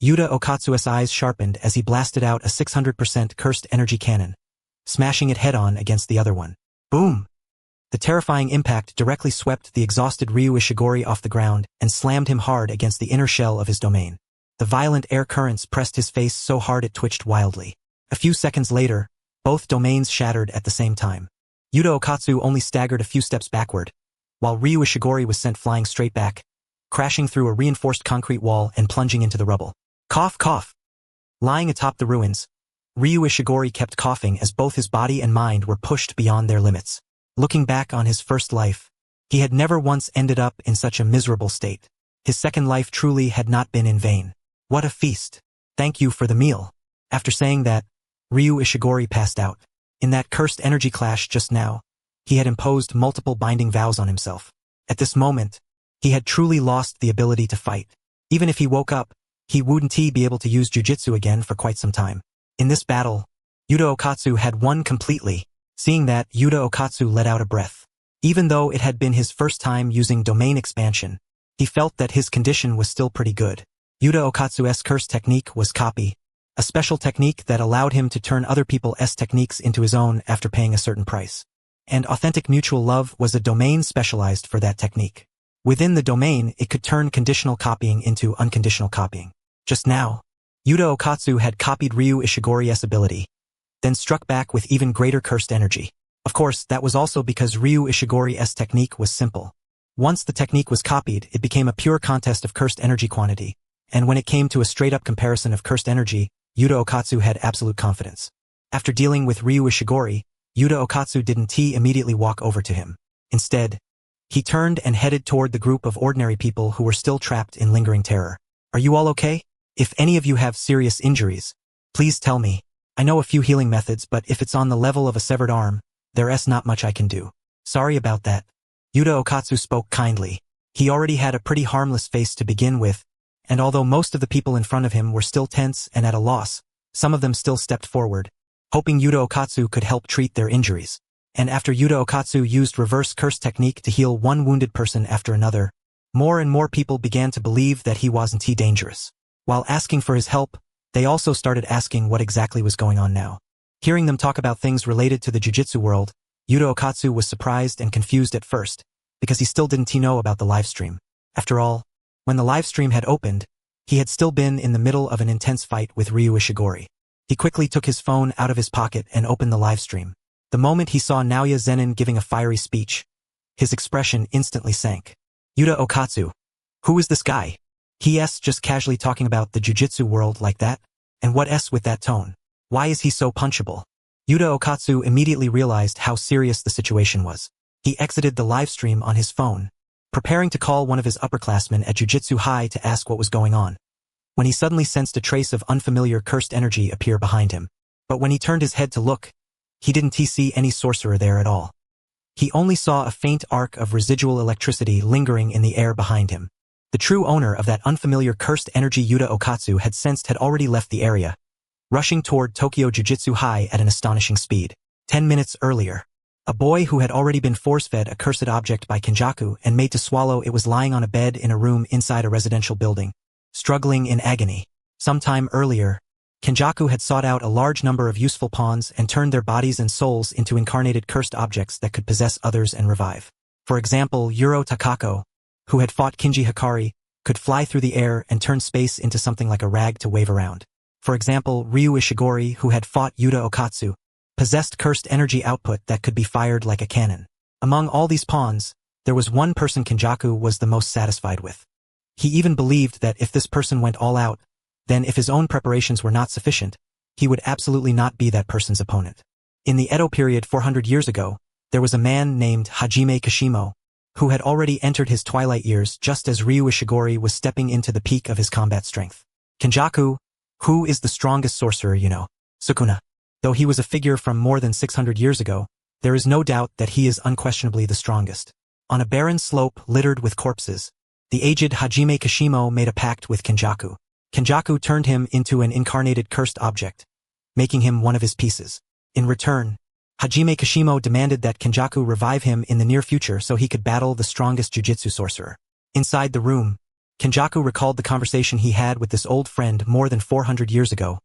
Yuta Okatsu's eyes sharpened as he blasted out a 600% cursed energy cannon, smashing it head-on against the other one. Boom! The terrifying impact directly swept the exhausted Ryu Ishigori off the ground and slammed him hard against the inner shell of his domain. The violent air currents pressed his face so hard it twitched wildly. A few seconds later, both domains shattered at the same time. Yuta Okatsu only staggered a few steps backward, while Ryu Ishigori was sent flying straight back, crashing through a reinforced concrete wall and plunging into the rubble. Cough, cough. Lying atop the ruins, Ryu Ishigori kept coughing as both his body and mind were pushed beyond their limits. Looking back on his first life, he had never once ended up in such a miserable state. His second life truly had not been in vain. What a feast. Thank you for the meal. After saying that, Ryu Ishigori passed out. In that cursed energy clash just now, he had imposed multiple binding vows on himself. At this moment, he had truly lost the ability to fight. Even if he woke up, he wouldn't be able to use jujitsu again for quite some time. In this battle, Yuta Okatsu had won completely. Seeing that, Yuta Okatsu let out a breath. Even though it had been his first time using domain expansion, he felt that his condition was still pretty good. Yuta Okatsu's curse technique was copy, a special technique that allowed him to turn other people's techniques into his own after paying a certain price. And authentic mutual love was a domain specialized for that technique. Within the domain, it could turn conditional copying into unconditional copying. Just now, Yuta Okatsu had copied Ryu Ishigori's ability, then struck back with even greater cursed energy. Of course, that was also because Ryu Ishigori's technique was simple. Once the technique was copied, it became a pure contest of cursed energy quantity, and when it came to a straight-up comparison of cursed energy, Yuta Okatsu had absolute confidence. After dealing with Ryu Ishigori, Yuta Okatsu didn't immediately walk over to him. Instead, he turned and headed toward the group of ordinary people who were still trapped in lingering terror. Are you all okay? If any of you have serious injuries, please tell me. I know a few healing methods, but if it's on the level of a severed arm, there's not much I can do. Sorry about that. Yuta Okatsu spoke kindly. He already had a pretty harmless face to begin with, and although most of the people in front of him were still tense and at a loss, some of them still stepped forward, hoping Yuta Okatsu could help treat their injuries. And after Yuta Okatsu used reverse curse technique to heal one wounded person after another, more and more people began to believe that he wasn't dangerous. While asking for his help, they also started asking what exactly was going on now. Hearing them talk about things related to the jiu-jitsu world, Yuta Okatsu was surprised and confused at first, because he still didn't know about the livestream. After all, when the livestream had opened, he had still been in the middle of an intense fight with Ryu Ishigori. He quickly took his phone out of his pocket and opened the livestream. The moment he saw Naoya Zenin giving a fiery speech, his expression instantly sank. Yuta Okatsu. Who is this guy? He's just casually talking about the jiu-jitsu world like that? And what's with that tone? Why is he so punchable? Yuta Okatsu immediately realized how serious the situation was. He exited the livestream on his phone, preparing to call one of his upperclassmen at Jiu-Jitsu High to ask what was going on, when he suddenly sensed a trace of unfamiliar cursed energy appear behind him. But when he turned his head to look, he didn't see any sorcerer there at all. He only saw a faint arc of residual electricity lingering in the air behind him. The true owner of that unfamiliar cursed energy Yuta Okatsu had sensed had already left the area, rushing toward Tokyo Jiu-Jitsu High at an astonishing speed. 10 minutes earlier, a boy who had already been force-fed a cursed object by Kenjaku and made to swallow it was lying on a bed in a room inside a residential building, struggling in agony. Sometime earlier, Kenjaku had sought out a large number of useful pawns and turned their bodies and souls into incarnated cursed objects that could possess others and revive. For example, Yuro Takako, who had fought Kinji Hikari, could fly through the air and turn space into something like a rag to wave around. For example, Ryu Ishigori, who had fought Yuta Okatsu, possessed cursed energy output that could be fired like a cannon. Among all these pawns, there was one person Kenjaku was the most satisfied with. He even believed that if this person went all out, then if his own preparations were not sufficient, he would absolutely not be that person's opponent. In the Edo period 400 years ago, there was a man named Hajime Kashimo, who had already entered his twilight years just as Ryu Ishigori was stepping into the peak of his combat strength. Kenjaku, who is the strongest sorcerer you know? Sukuna. Though he was a figure from more than 600 years ago, there is no doubt that he is unquestionably the strongest. On a barren slope littered with corpses, the aged Hajime Kashimo made a pact with Kenjaku. Kenjaku turned him into an incarnated cursed object, making him one of his pieces. In return, Hajime Kashimo demanded that Kenjaku revive him in the near future so he could battle the strongest jiu-jitsu sorcerer. Inside the room, Kenjaku recalled the conversation he had with this old friend more than 400 years ago,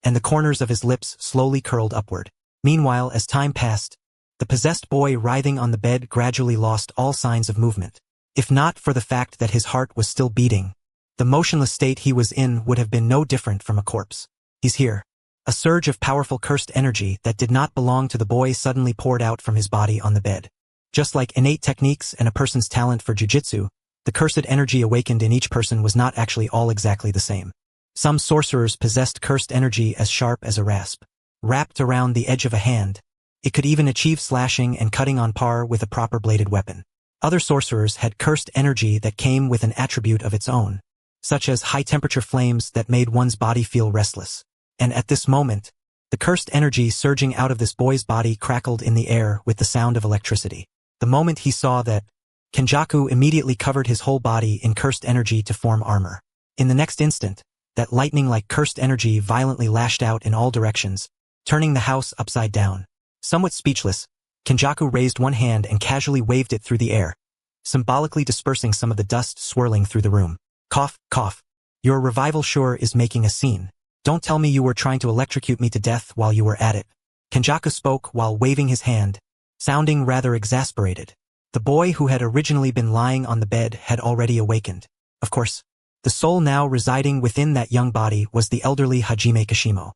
and the corners of his lips slowly curled upward. Meanwhile, as time passed, the possessed boy writhing on the bed gradually lost all signs of movement. If not for the fact that his heart was still beating, the motionless state he was in would have been no different from a corpse. He's here. A surge of powerful cursed energy that did not belong to the boy suddenly poured out from his body on the bed. Just like innate techniques and a person's talent for jiu-jitsu, the cursed energy awakened in each person was not actually all exactly the same. Some sorcerers possessed cursed energy as sharp as a rasp. Wrapped around the edge of a hand, it could even achieve slashing and cutting on par with a proper bladed weapon. Other sorcerers had cursed energy that came with an attribute of its own, such as high-temperature flames that made one's body feel restless. And at this moment, the cursed energy surging out of this boy's body crackled in the air with the sound of electricity. The moment he saw that, Kenjaku immediately covered his whole body in cursed energy to form armor. In the next instant, that lightning-like cursed energy violently lashed out in all directions, turning the house upside down. Somewhat speechless, Kenjaku raised one hand and casually waved it through the air, symbolically dispersing some of the dust swirling through the room. Cough, cough. Your revival sure is making a scene. Don't tell me you were trying to electrocute me to death while you were at it. Kenjaku spoke while waving his hand, sounding rather exasperated. The boy who had originally been lying on the bed had already awakened. Of course, the soul now residing within that young body was the elderly Hajime Kashimo.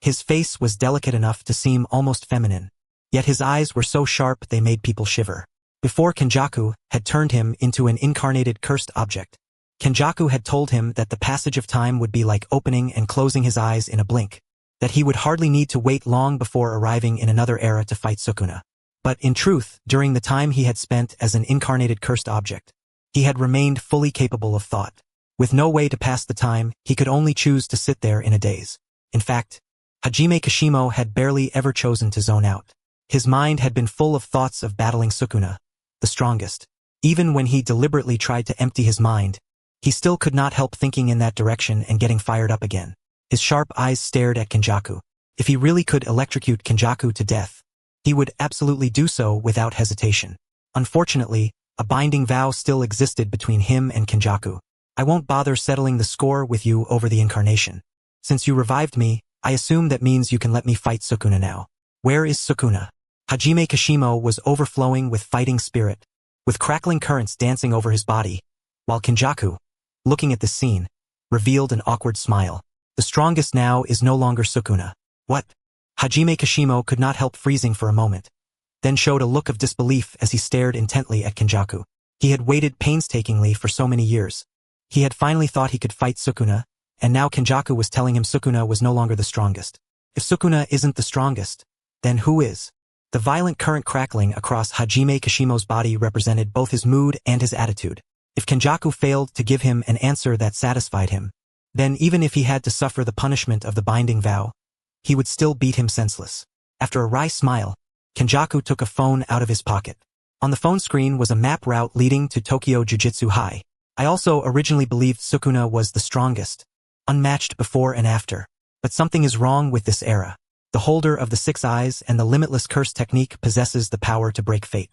His face was delicate enough to seem almost feminine, yet his eyes were so sharp they made people shiver. Before Kenjaku had turned him into an incarnated cursed object, Kenjaku had told him that the passage of time would be like opening and closing his eyes in a blink, that he would hardly need to wait long before arriving in another era to fight Sukuna. But in truth, during the time he had spent as an incarnated cursed object, he had remained fully capable of thought. With no way to pass the time, he could only choose to sit there in a daze. In fact, Hajime Kashimo had barely ever chosen to zone out. His mind had been full of thoughts of battling Sukuna, the strongest. Even when he deliberately tried to empty his mind, he still could not help thinking in that direction and getting fired up again. His sharp eyes stared at Kenjaku. If he really could electrocute Kenjaku to death, he would absolutely do so without hesitation. Unfortunately, a binding vow still existed between him and Kenjaku. I won't bother settling the score with you over the incarnation. Since you revived me, I assume that means you can let me fight Sukuna now. Where is Sukuna? Hajime Kashimo was overflowing with fighting spirit, with crackling currents dancing over his body, while Kenjaku, looking at the scene, revealed an awkward smile. The strongest now is no longer Sukuna. What? Hajime Kashimo could not help freezing for a moment, then showed a look of disbelief as he stared intently at Kenjaku. He had waited painstakingly for so many years. He had finally thought he could fight Sukuna, and now Kenjaku was telling him Sukuna was no longer the strongest. If Sukuna isn't the strongest, then who is? The violent current crackling across Hajime Kashimo's body represented both his mood and his attitude. If Kenjaku failed to give him an answer that satisfied him, then even if he had to suffer the punishment of the binding vow, he would still beat him senseless. After a wry smile, Kenjaku took a phone out of his pocket. On the phone screen was a map route leading to Tokyo Jujutsu High. I also originally believed Sukuna was the strongest, unmatched before and after. But something is wrong with this era. The holder of the 6 eyes and the limitless curse technique possesses the power to break fate.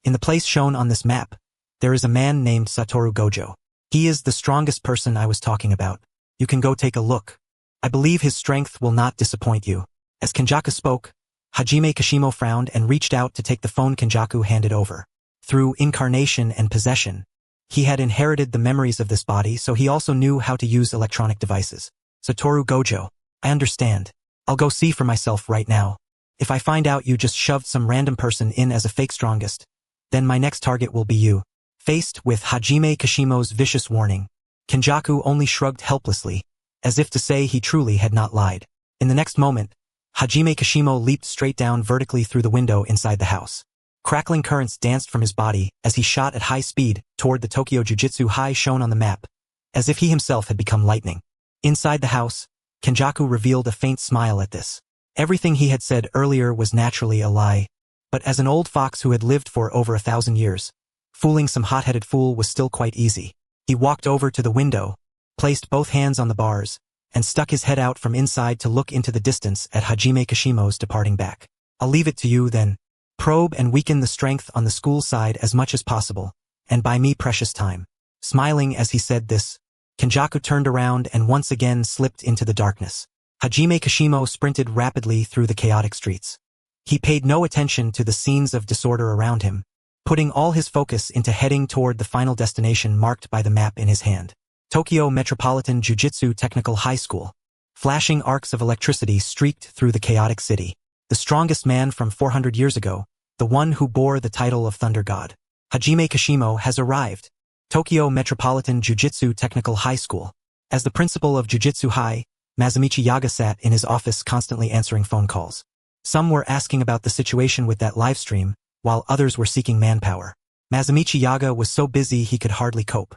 In the place shown on this map, there is a man named Satoru Gojo. He is the strongest person I was talking about. You can go take a look. I believe his strength will not disappoint you. As Kenjaku spoke, Hajime Kashimo frowned and reached out to take the phone Kenjaku handed over. Through incarnation and possession, he had inherited the memories of this body, so he also knew how to use electronic devices. Satoru Gojo, I understand. I'll go see for myself right now. If I find out you just shoved some random person in as a fake strongest, then my next target will be you. Faced with Hajime Kashimo's vicious warning, Kenjaku only shrugged helplessly, as if to say he truly had not lied. In the next moment, Hajime Kashimo leaped straight down vertically through the window inside the house. Crackling currents danced from his body as he shot at high speed toward the Tokyo Jujutsu High shown on the map, as if he himself had become lightning. Inside the house, Kenjaku revealed a faint smile at this. Everything he had said earlier was naturally a lie, but as an old fox who had lived for over 1,000 years, fooling some hot-headed fool was still quite easy. He walked over to the window, placed both hands on the bars, and stuck his head out from inside to look into the distance at Hajime Kashimo's departing back. I'll leave it to you then. Probe and weaken the strength on the school side as much as possible, and buy me precious time. Smiling as he said this, Kenjaku turned around and once again slipped into the darkness. Hajime Kashimo sprinted rapidly through the chaotic streets. He paid no attention to the scenes of disorder around him, putting all his focus into heading toward the final destination marked by the map in his hand. Tokyo Metropolitan Jujutsu Technical High School. Flashing arcs of electricity streaked through the chaotic city. The strongest man from 400 years ago, the one who bore the title of Thunder God. Hajime Kashimo has arrived. Tokyo Metropolitan Jujutsu Technical High School. As the principal of Jujutsu High, Masamichi Yaga sat in his office constantly answering phone calls. Some were asking about the situation with that livestream, while others were seeking manpower. Masamichi Yaga was so busy he could hardly cope.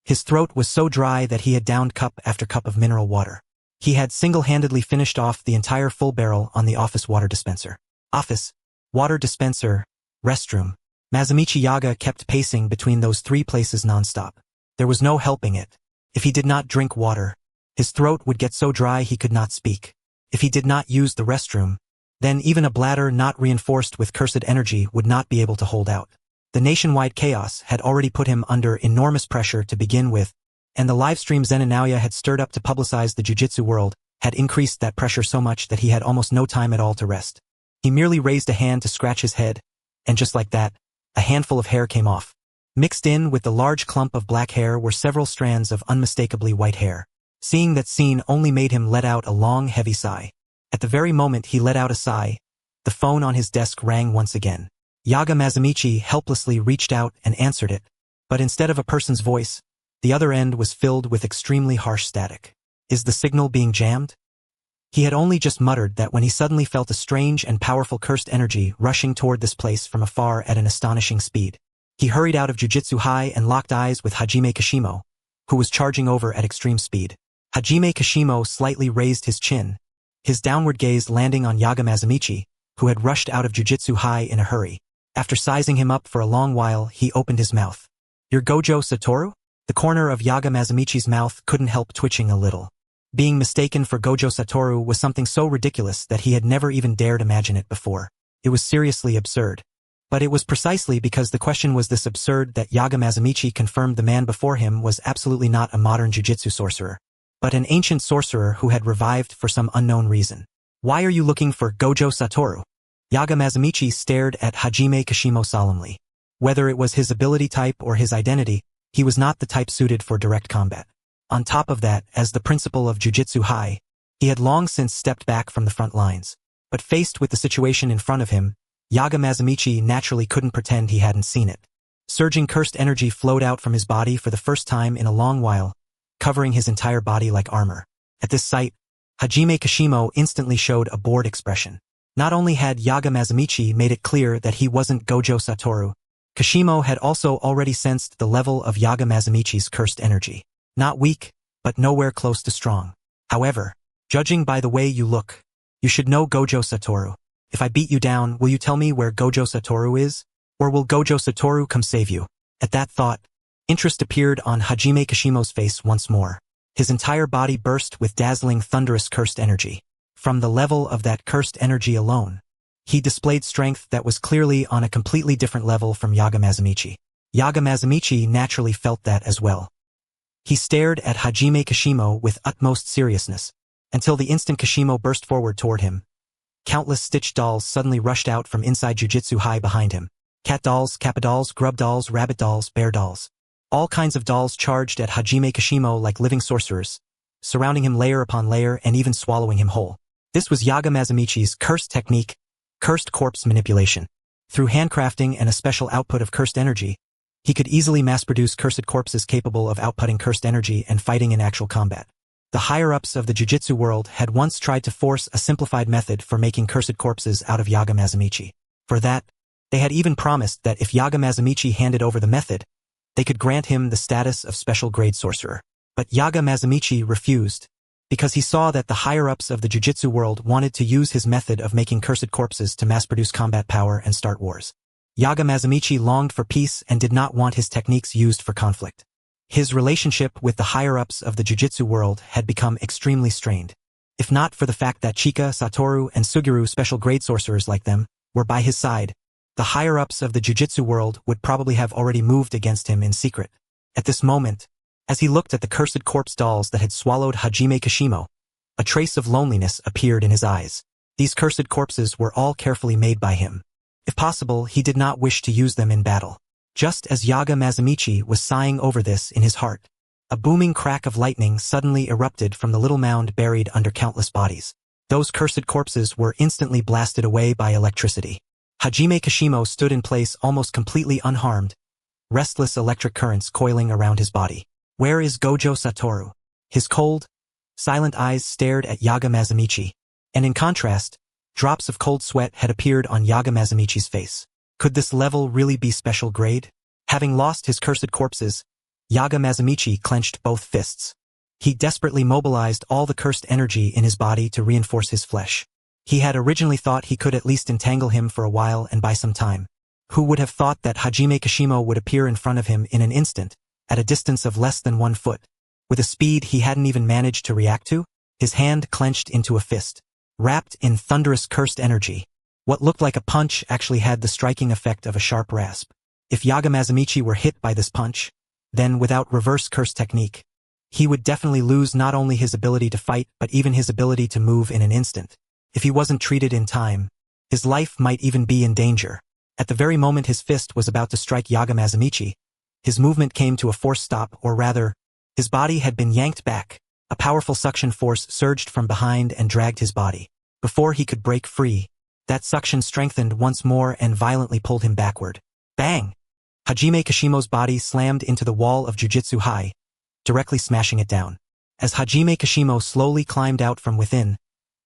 His throat was so dry that he had downed cup after cup of mineral water. He had single-handedly finished off the entire full barrel on the office water dispenser. Office, water dispenser, restroom. Masamichi Yaga kept pacing between those 3 places nonstop. There was no helping it. If he did not drink water, his throat would get so dry he could not speak. If he did not use the restroom, then even a bladder not reinforced with cursed energy would not be able to hold out. The nationwide chaos had already put him under enormous pressure to begin with, and the livestream Zen Naoya had stirred up to publicize the jiu-jitsu world had increased that pressure so much that he had almost no time at all to rest. He merely raised a hand to scratch his head, and just like that, a handful of hair came off. Mixed in with the large clump of black hair were several strands of unmistakably white hair. Seeing that scene only made him let out a long, heavy sigh. At the very moment he let out a sigh, the phone on his desk rang once again. Yaga Mazamichi helplessly reached out and answered it, but instead of a person's voice, the other end was filled with extremely harsh static. Is the signal being jammed? He had only just muttered that when he suddenly felt a strange and powerful cursed energy rushing toward this place from afar at an astonishing speed. He hurried out of Jujutsu High and locked eyes with Hajime Kashimo, who was charging over at extreme speed. Hajime Kashimo slightly raised his chin, his downward gaze landing on Yaga Mazamichi, who had rushed out of Jujutsu High in a hurry. After sizing him up for a long while, he opened his mouth. "You're Gojo Satoru?" The corner of Yaga Mazamichi's mouth couldn't help twitching a little. Being mistaken for Gojo Satoru was something so ridiculous that he had never even dared imagine it before. It was seriously absurd. But it was precisely because the question was this absurd that Yaga Mazamichi confirmed the man before him was absolutely not a modern jujitsu sorcerer, but an ancient sorcerer who had revived for some unknown reason. "Why are you looking for Gojo Satoru?" Yaga Mazamichi stared at Hajime Kashimo solemnly. Whether it was his ability type or his identity, he was not the type suited for direct combat. On top of that, as the principal of Jujutsu High, he had long since stepped back from the front lines. But faced with the situation in front of him, Yaga Mazamichi naturally couldn't pretend he hadn't seen it. Surging cursed energy flowed out from his body for the first time in a long while, covering his entire body like armor. At this sight, Hajime Kashimo instantly showed a bored expression. Not only had Yaga Mazamichi made it clear that he wasn't Gojo Satoru, Kashimo had also already sensed the level of Yaga Mazamichi's cursed energy. Not weak, but nowhere close to strong. However, judging by the way you look, you should know Gojo Satoru. If I beat you down, will you tell me where Gojo Satoru is? Or will Gojo Satoru come save you? At that thought, interest appeared on Hajime Kashimo's face once more. His entire body burst with dazzling thunderous cursed energy. From the level of that cursed energy alone, he displayed strength that was clearly on a completely different level from Yaga Mazamichi. Yaga Mazamichi naturally felt that as well. He stared at Hajime Kashimo with utmost seriousness, until the instant Kashimo burst forward toward him. Countless stitch dolls suddenly rushed out from inside Jujutsu High behind him. Cat dolls, kappa dolls, grub dolls, rabbit dolls, bear dolls. All kinds of dolls charged at Hajime Kashimo like living sorcerers, surrounding him layer upon layer and even swallowing him whole. This was Yaga Mazamichi's cursed technique, cursed corpse manipulation. Through handcrafting and a special output of cursed energy, he could easily mass-produce cursed corpses capable of outputting cursed energy and fighting in actual combat. The higher-ups of the jujitsu world had once tried to force a simplified method for making cursed corpses out of Yaga Mazamichi. For that, they had even promised that if Yaga Mazamichi handed over the method, they could grant him the status of special-grade sorcerer. But Yaga Mazamichi refused, because he saw that the higher-ups of the jujitsu world wanted to use his method of making cursed corpses to mass-produce combat power and start wars. Yaga Mazamichi longed for peace and did not want his techniques used for conflict. His relationship with the higher-ups of the jujitsu world had become extremely strained. If not for the fact that Chika, Satoru, and Suguru, special-grade sorcerers like them, were by his side, the higher-ups of the jujitsu world would probably have already moved against him in secret. At this moment, as he looked at the cursed corpse dolls that had swallowed Hajime Kashimo, a trace of loneliness appeared in his eyes. These cursed corpses were all carefully made by him. If possible, he did not wish to use them in battle. Just as Yaga Mazamichi was sighing over this in his heart, a booming crack of lightning suddenly erupted from the little mound buried under countless bodies. Those cursed corpses were instantly blasted away by electricity. Hajime Kashimo stood in place almost completely unharmed, restless electric currents coiling around his body. Where is Gojo Satoru? His cold, silent eyes stared at Yaga Mazamichi, and in contrast, drops of cold sweat had appeared on Yaga Mazamichi's face. Could this level really be special grade? Having lost his cursed corpses, Yaga Mazamichi clenched both fists. He desperately mobilized all the cursed energy in his body to reinforce his flesh. He had originally thought he could at least entangle him for a while and buy some time. Who would have thought that Hajime Kashimo would appear in front of him in an instant, at a distance of less than 1 foot, with a speed he hadn't even managed to react to? His hand clenched into a fist, wrapped in thunderous cursed energy. What looked like a punch actually had the striking effect of a sharp rasp. If Yaga Mazamichi were hit by this punch, then without reverse curse technique, he would definitely lose not only his ability to fight but even his ability to move in an instant. If he wasn't treated in time, his life might even be in danger. At the very moment his fist was about to strike Yaga Mazamichi, his movement came to a forced stop, or rather, his body had been yanked back. A powerful suction force surged from behind and dragged his body. Before he could break free, that suction strengthened once more and violently pulled him backward. Bang! Hajime Kashimo's body slammed into the wall of Jujutsu High, directly smashing it down. As Hajime Kashimo slowly climbed out from within,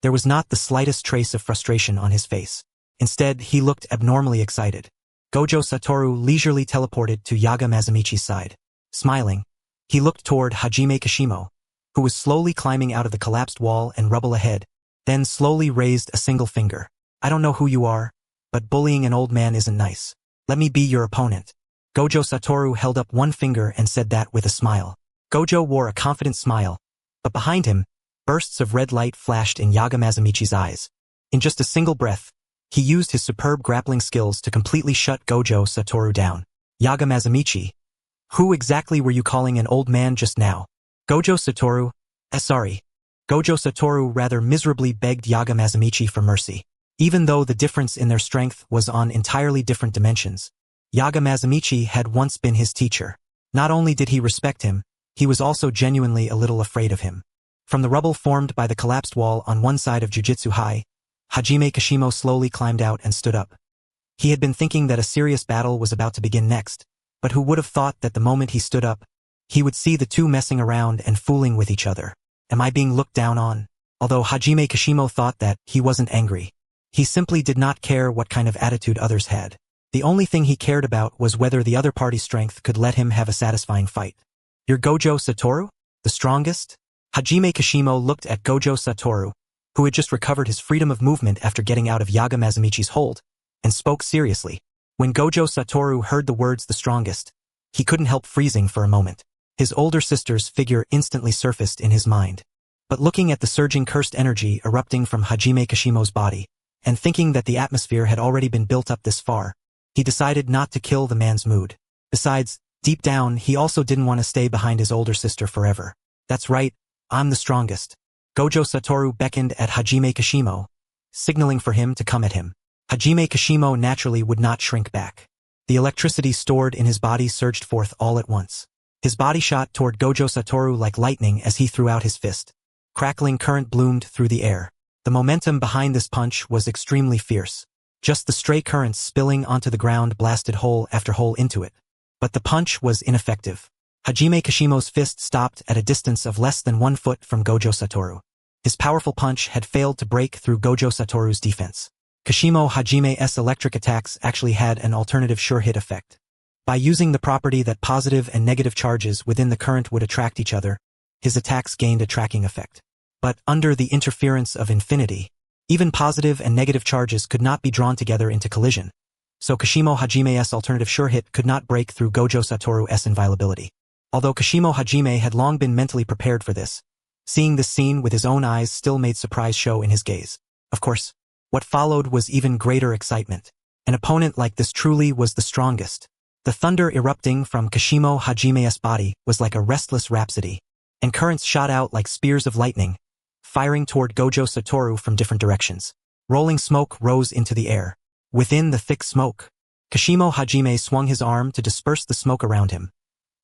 there was not the slightest trace of frustration on his face. Instead, he looked abnormally excited. Gojo Satoru leisurely teleported to Yaga Mazumichi's side. Smiling, he looked toward Hajime Kashimo, who was slowly climbing out of the collapsed wall and rubble ahead, then slowly raised a single finger. I don't know who you are, but bullying an old man isn't nice. Let me be your opponent. Gojo Satoru held up one finger and said that with a smile. Gojo wore a confident smile, but behind him, bursts of red light flashed in Yaga Mazumichi's eyes. In just a single breath, he used his superb grappling skills to completely shut Gojo Satoru down. Yaga Mazumichi, who exactly were you calling an old man just now? Gojo Satoru, sorry. Gojo Satoru rather miserably begged Yaga Mazumichi for mercy. Even though the difference in their strength was on entirely different dimensions, Yaga Mazumichi had once been his teacher. Not only did he respect him, he was also genuinely a little afraid of him. From the rubble formed by the collapsed wall on one side of Jujutsu High, Hajime Kashimo slowly climbed out and stood up. He had been thinking that a serious battle was about to begin next, but who would have thought that the moment he stood up, he would see the two messing around and fooling with each other. Am I being looked down on? Although Hajime Kashimo thought that, he wasn't angry. He simply did not care what kind of attitude others had. The only thing he cared about was whether the other party's strength could let him have a satisfying fight. You're Gojo Satoru? The strongest? Hajime Kashimo looked at Gojo Satoru, who had just recovered his freedom of movement after getting out of Yaga Mazumichi's hold, and spoke seriously. When Gojo Satoru heard the words the strongest, he couldn't help freezing for a moment. His older sister's figure instantly surfaced in his mind. But looking at the surging cursed energy erupting from Hajime Kashimo's body, and thinking that the atmosphere had already been built up this far, he decided not to kill the man's mood. Besides, deep down, he also didn't want to stay behind his older sister forever. That's right, I'm the strongest. Gojo Satoru beckoned at Hajime Kashimo, signaling for him to come at him. Hajime Kashimo naturally would not shrink back. The electricity stored in his body surged forth all at once. His body shot toward Gojo Satoru like lightning as he threw out his fist. Crackling current bloomed through the air. The momentum behind this punch was extremely fierce. Just the stray currents spilling onto the ground blasted hole after hole into it. But the punch was ineffective. Hajime Kashimo's fist stopped at a distance of less than 1 foot from Gojo Satoru. His powerful punch had failed to break through Gojo Satoru's defense. Kashimo Hajime's electric attacks actually had an alternative sure-hit effect. By using the property that positive and negative charges within the current would attract each other, his attacks gained a tracking effect. But under the interference of infinity, even positive and negative charges could not be drawn together into collision, so Kashimo Hajime's alternative sure-hit could not break through Gojo Satoru's inviolability. Although Kashimo Hajime had long been mentally prepared for this, seeing this scene with his own eyes still made surprise show in his gaze. Of course, what followed was even greater excitement. An opponent like this truly was the strongest. The thunder erupting from Kashimo Hajime's body was like a restless rhapsody, and currents shot out like spears of lightning, firing toward Gojo Satoru from different directions. Rolling smoke rose into the air. Within the thick smoke, Kashimo Hajime swung his arm to disperse the smoke around him,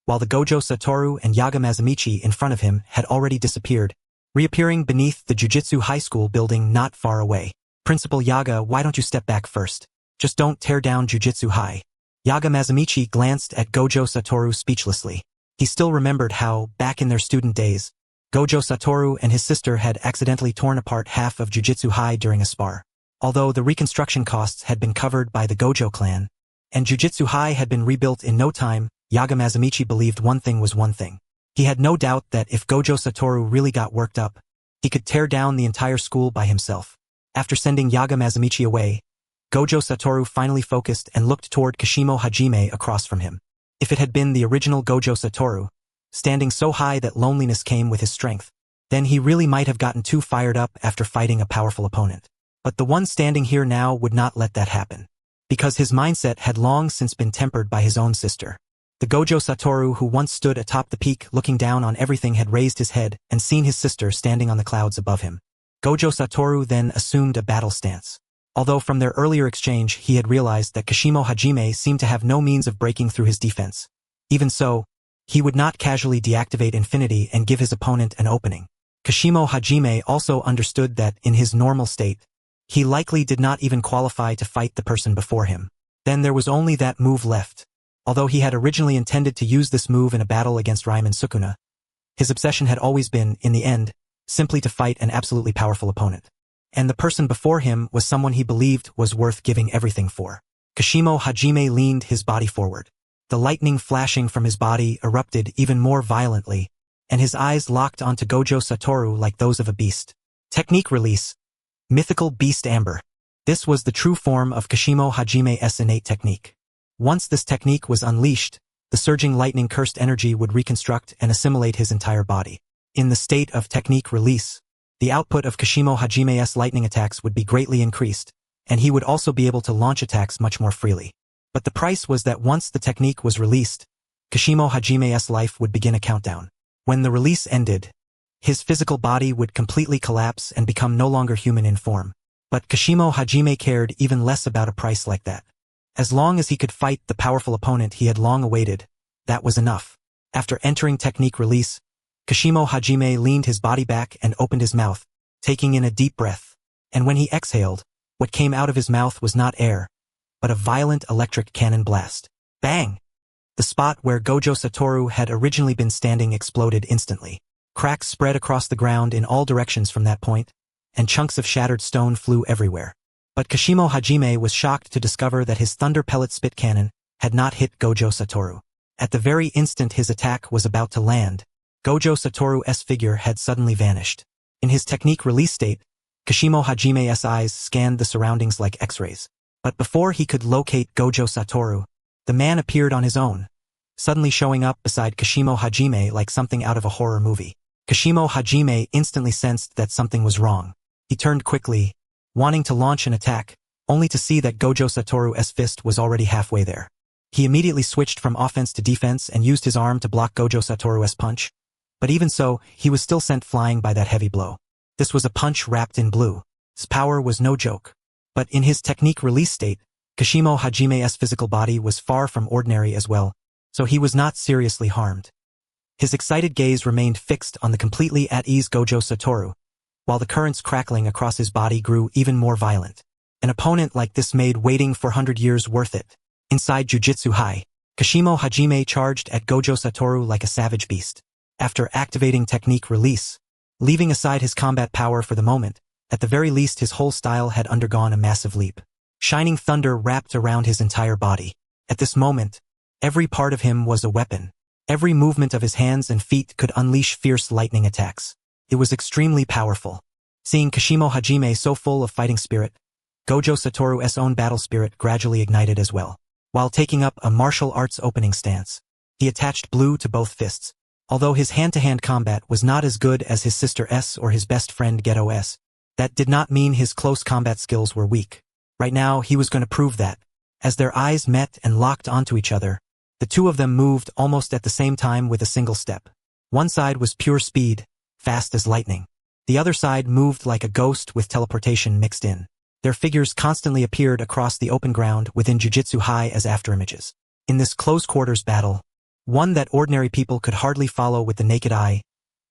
while the Gojo Satoru and Yaga Mazumichi in front of him had already disappeared, reappearing beneath the Jujutsu High School building not far away. Principal Yaga, why don't you step back first? Just don't tear down Jujutsu High. Yaga Mazumichi glanced at Gojo Satoru speechlessly. He still remembered how, back in their student days, Gojo Satoru and his sister had accidentally torn apart half of Jujutsu High during a spar. Although the reconstruction costs had been covered by the Gojo clan, and Jujutsu High had been rebuilt in no time, Yaga Mazumichi believed one thing was one thing. He had no doubt that if Gojo Satoru really got worked up, he could tear down the entire school by himself. After sending Yaga Mazumichi away, Gojo Satoru finally focused and looked toward Kashimo Hajime across from him. If it had been the original Gojo Satoru, standing so high that loneliness came with his strength, then he really might have gotten too fired up after fighting a powerful opponent. But the one standing here now would not let that happen, because his mindset had long since been tempered by his own sister. The Gojo Satoru who once stood atop the peak looking down on everything had raised his head and seen his sister standing on the clouds above him. Gojo Satoru then assumed a battle stance. Although from their earlier exchange he had realized that Kashimo Hajime seemed to have no means of breaking through his defense. Even so, he would not casually deactivate Infinity and give his opponent an opening. Kashimo Hajime also understood that, in his normal state, he likely did not even qualify to fight the person before him. Then there was only that move left. Although he had originally intended to use this move in a battle against Ryomen Sukuna, his obsession had always been, in the end, simply to fight an absolutely powerful opponent. And the person before him was someone he believed was worth giving everything for. Kashimo Hajime leaned his body forward. The lightning flashing from his body erupted even more violently, and his eyes locked onto Gojo Satoru like those of a beast. Technique release. Mythical Beast Amber. This was the true form of Kashimo Hajime's innate technique. Once this technique was unleashed, the surging lightning-cursed energy would reconstruct and assimilate his entire body. In the state of technique release, the output of Kashimo Hajime's lightning attacks would be greatly increased, and he would also be able to launch attacks much more freely. But the price was that once the technique was released, Kashimo Hajime's life would begin a countdown. When the release ended, his physical body would completely collapse and become no longer human in form. But Kashimo Hajime cared even less about a price like that. As long as he could fight the powerful opponent he had long awaited, that was enough. After entering technique release, Kashimo Hajime leaned his body back and opened his mouth, taking in a deep breath. And when he exhaled, what came out of his mouth was not air, but a violent electric cannon blast. Bang! The spot where Gojo Satoru had originally been standing exploded instantly. Cracks spread across the ground in all directions from that point, and chunks of shattered stone flew everywhere. But Kashimo Hajime was shocked to discover that his thunder pellet spit cannon had not hit Gojo Satoru. At the very instant his attack was about to land, Gojo Satoru's figure had suddenly vanished. In his technique release state, Kashimo Hajime's eyes scanned the surroundings like X-rays. But before he could locate Gojo Satoru, the man appeared on his own, suddenly showing up beside Kashimo Hajime like something out of a horror movie. Kashimo Hajime instantly sensed that something was wrong. He turned quickly, wanting to launch an attack, only to see that Gojo Satoru's fist was already halfway there. He immediately switched from offense to defense and used his arm to block Gojo Satoru's punch. But even so, he was still sent flying by that heavy blow. This was a punch wrapped in blue. His power was no joke. But in his technique release state, Kashimo Hajime's physical body was far from ordinary as well, so he was not seriously harmed. His excited gaze remained fixed on the completely at ease Gojo Satoru, while the currents crackling across his body grew even more violent. An opponent like this made waiting for 100 years worth it. Inside Jujutsu High, Kashimo Hajime charged at Gojo Satoru like a savage beast. After activating technique release, leaving aside his combat power for the moment, at the very least his whole style had undergone a massive leap. Shining thunder wrapped around his entire body. At this moment, every part of him was a weapon. Every movement of his hands and feet could unleash fierce lightning attacks. It was extremely powerful. Seeing Kashimo Hajime so full of fighting spirit, Gojo Satoru's own battle spirit gradually ignited as well. While taking up a martial arts opening stance, he attached blue to both fists. Although his hand-to-hand combat was not as good as his sister S or his best friend Geto S, that did not mean his close combat skills were weak. Right now, he was going to prove that. As their eyes met and locked onto each other, the two of them moved almost at the same time with a single step. One side was pure speed, fast as lightning. The other side moved like a ghost with teleportation mixed in. Their figures constantly appeared across the open ground within Jujutsu High as afterimages. In this close-quarters battle, one that ordinary people could hardly follow with the naked eye,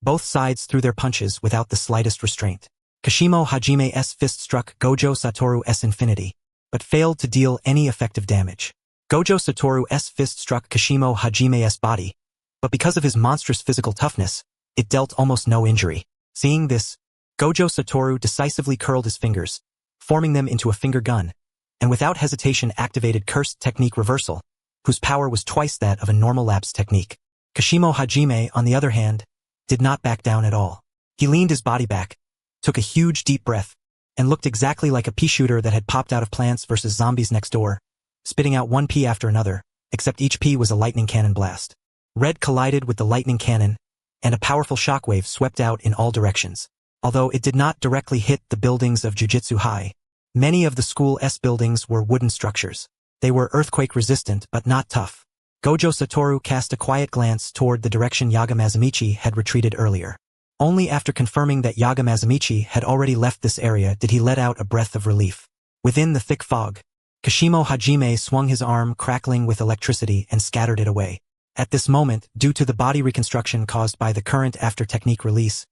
both sides threw their punches without the slightest restraint. Kashimo Hajime's fist struck Gojo Satoru's infinity, but failed to deal any effective damage. Gojo Satoru's fist struck Kashimo Hajime's body, but because of his monstrous physical toughness, it dealt almost no injury. Seeing this, Gojo Satoru decisively curled his fingers, forming them into a finger gun, and without hesitation activated Cursed Technique Reversal, whose power was twice that of a normal lapse technique. Kashimo Hajime, on the other hand, did not back down at all. He leaned his body back, took a huge deep breath, and looked exactly like a pea shooter that had popped out of Plants vs. Zombies next door, spitting out one pea after another, except each pea was a lightning cannon blast. Red collided with the lightning cannon, and a powerful shockwave swept out in all directions. Although it did not directly hit the buildings of Jujutsu High, many of the school's buildings were wooden structures. They were earthquake-resistant but not tough. Gojo Satoru cast a quiet glance toward the direction Yaga Mazamichi had retreated earlier. Only after confirming that Yaga Mazamichi had already left this area did he let out a breath of relief. Within the thick fog, Kashimo Hajime swung his arm crackling with electricity and scattered it away. At this moment, due to the body reconstruction caused by the current after technique release,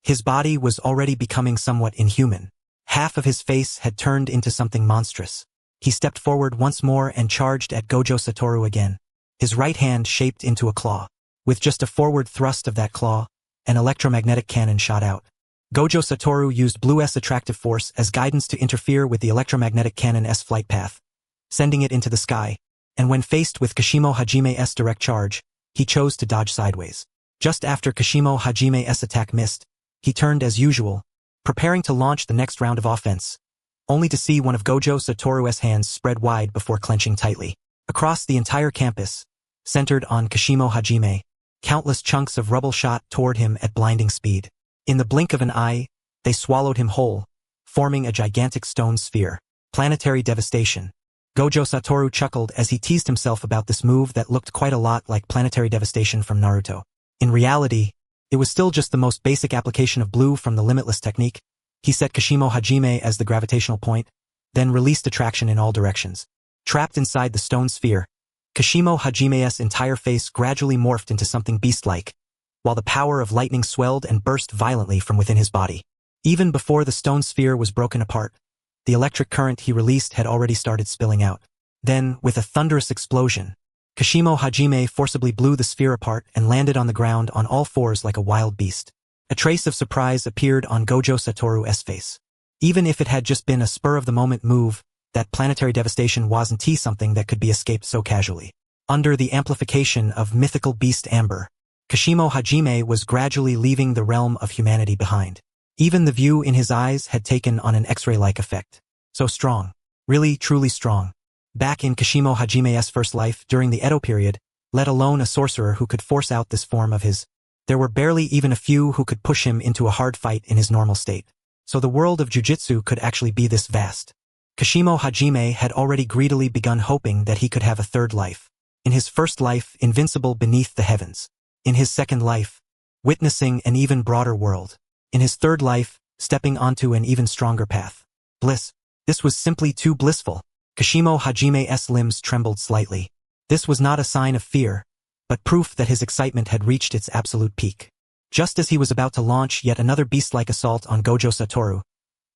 His body was already becoming somewhat inhuman. Half of his face had turned into something monstrous. He stepped forward once more and charged at Gojo Satoru again. His right hand shaped into a claw. With just a forward thrust of that claw, an electromagnetic cannon shot out. Gojo Satoru used Blue S attractive force as guidance to interfere with the electromagnetic cannon's flight path, sending it into the sky, and when faced with Kashimo Hajime's direct charge, he chose to dodge sideways. Just after Kashimo Hajime's attack missed, he turned as usual, preparing to launch the next round of offense, only to see one of Gojo Satoru's hands spread wide before clenching tightly. Across the entire campus, centered on Kashimo Hajime, countless chunks of rubble shot toward him at blinding speed. In the blink of an eye, they swallowed him whole, forming a gigantic stone sphere. Planetary devastation. Gojo Satoru chuckled as he teased himself about this move that looked quite a lot like planetary devastation from Naruto. In reality, it was still just the most basic application of blue from the limitless technique. He set Kashimo Hajime as the gravitational point, then released attraction in all directions. Trapped inside the stone sphere, Kashimo Hajime's entire face gradually morphed into something beast-like, while the power of lightning swelled and burst violently from within his body. Even before the stone sphere was broken apart, the electric current he released had already started spilling out. Then, with a thunderous explosion, Kashimo Hajime forcibly blew the sphere apart and landed on the ground on all fours like a wild beast. A trace of surprise appeared on Gojo Satoru's face. Even if it had just been a spur-of-the-moment move, that planetary devastation wasn't something that could be escaped so casually. Under the amplification of mythical beast Amber, Kashimo Hajime was gradually leaving the realm of humanity behind. Even the view in his eyes had taken on an X-ray-like effect. So strong. Really, truly strong. Back in Kashimo Hajime's first life during the Edo period, let alone a sorcerer who could force out this form of his, there were barely even a few who could push him into a hard fight in his normal state. So the world of jujitsu could actually be this vast. Kashimo Hajime had already greedily begun hoping that he could have a third life. In his first life, invincible beneath the heavens. In his second life, witnessing an even broader world. In his third life, stepping onto an even stronger path. Bliss. This was simply too blissful. Kashimo Hajime's limbs trembled slightly. This was not a sign of fear, but proof that his excitement had reached its absolute peak. Just as he was about to launch yet another beast-like assault on Gojo Satoru,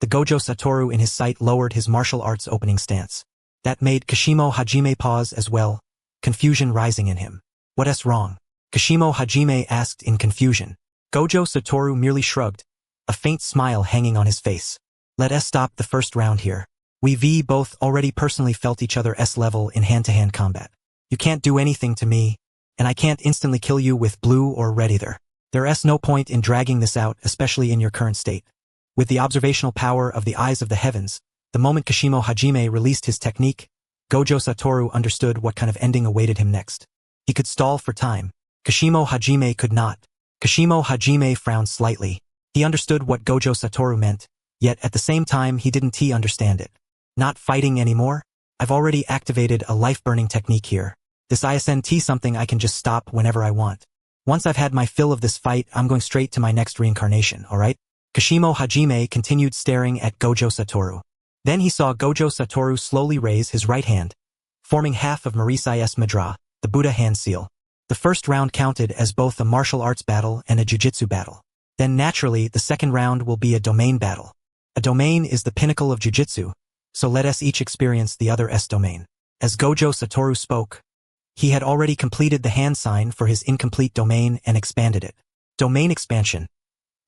the Gojo Satoru in his sight lowered his martial arts opening stance. That made Kashimo Hajime pause as well, confusion rising in him. What's wrong? Kashimo Hajime asked in confusion. Gojo Satoru merely shrugged, a faint smile hanging on his face. Let us stop the first round here. We both already personally felt each other's level in hand-to-hand combat. You can't do anything to me, and I can't instantly kill you with blue or red either. There's no point in dragging this out, especially in your current state. With the observational power of the eyes of the heavens, the moment Kashimo Hajime released his technique, Gojo Satoru understood what kind of ending awaited him next. He could stall for time. Kashimo Hajime could not. Kashimo Hajime frowned slightly. He understood what Gojo Satoru meant, yet at the same time he didn't understand it. Not fighting anymore? I've already activated a life-burning technique here. This isn't something I can just stop whenever I want. Once I've had my fill of this fight, I'm going straight to my next reincarnation, alright? Kashimo Hajime continued staring at Gojo Satoru. Then he saw Gojo Satoru slowly raise his right hand, forming half of Marisai's Mudra, the Buddha hand seal. The first round counted as both a martial arts battle and a jujitsu battle. Then naturally, the second round will be a domain battle. A domain is the pinnacle of jujitsu, so let us each experience the other's domain. As Gojo Satoru spoke, he had already completed the hand sign for his incomplete domain and expanded it. Domain expansion.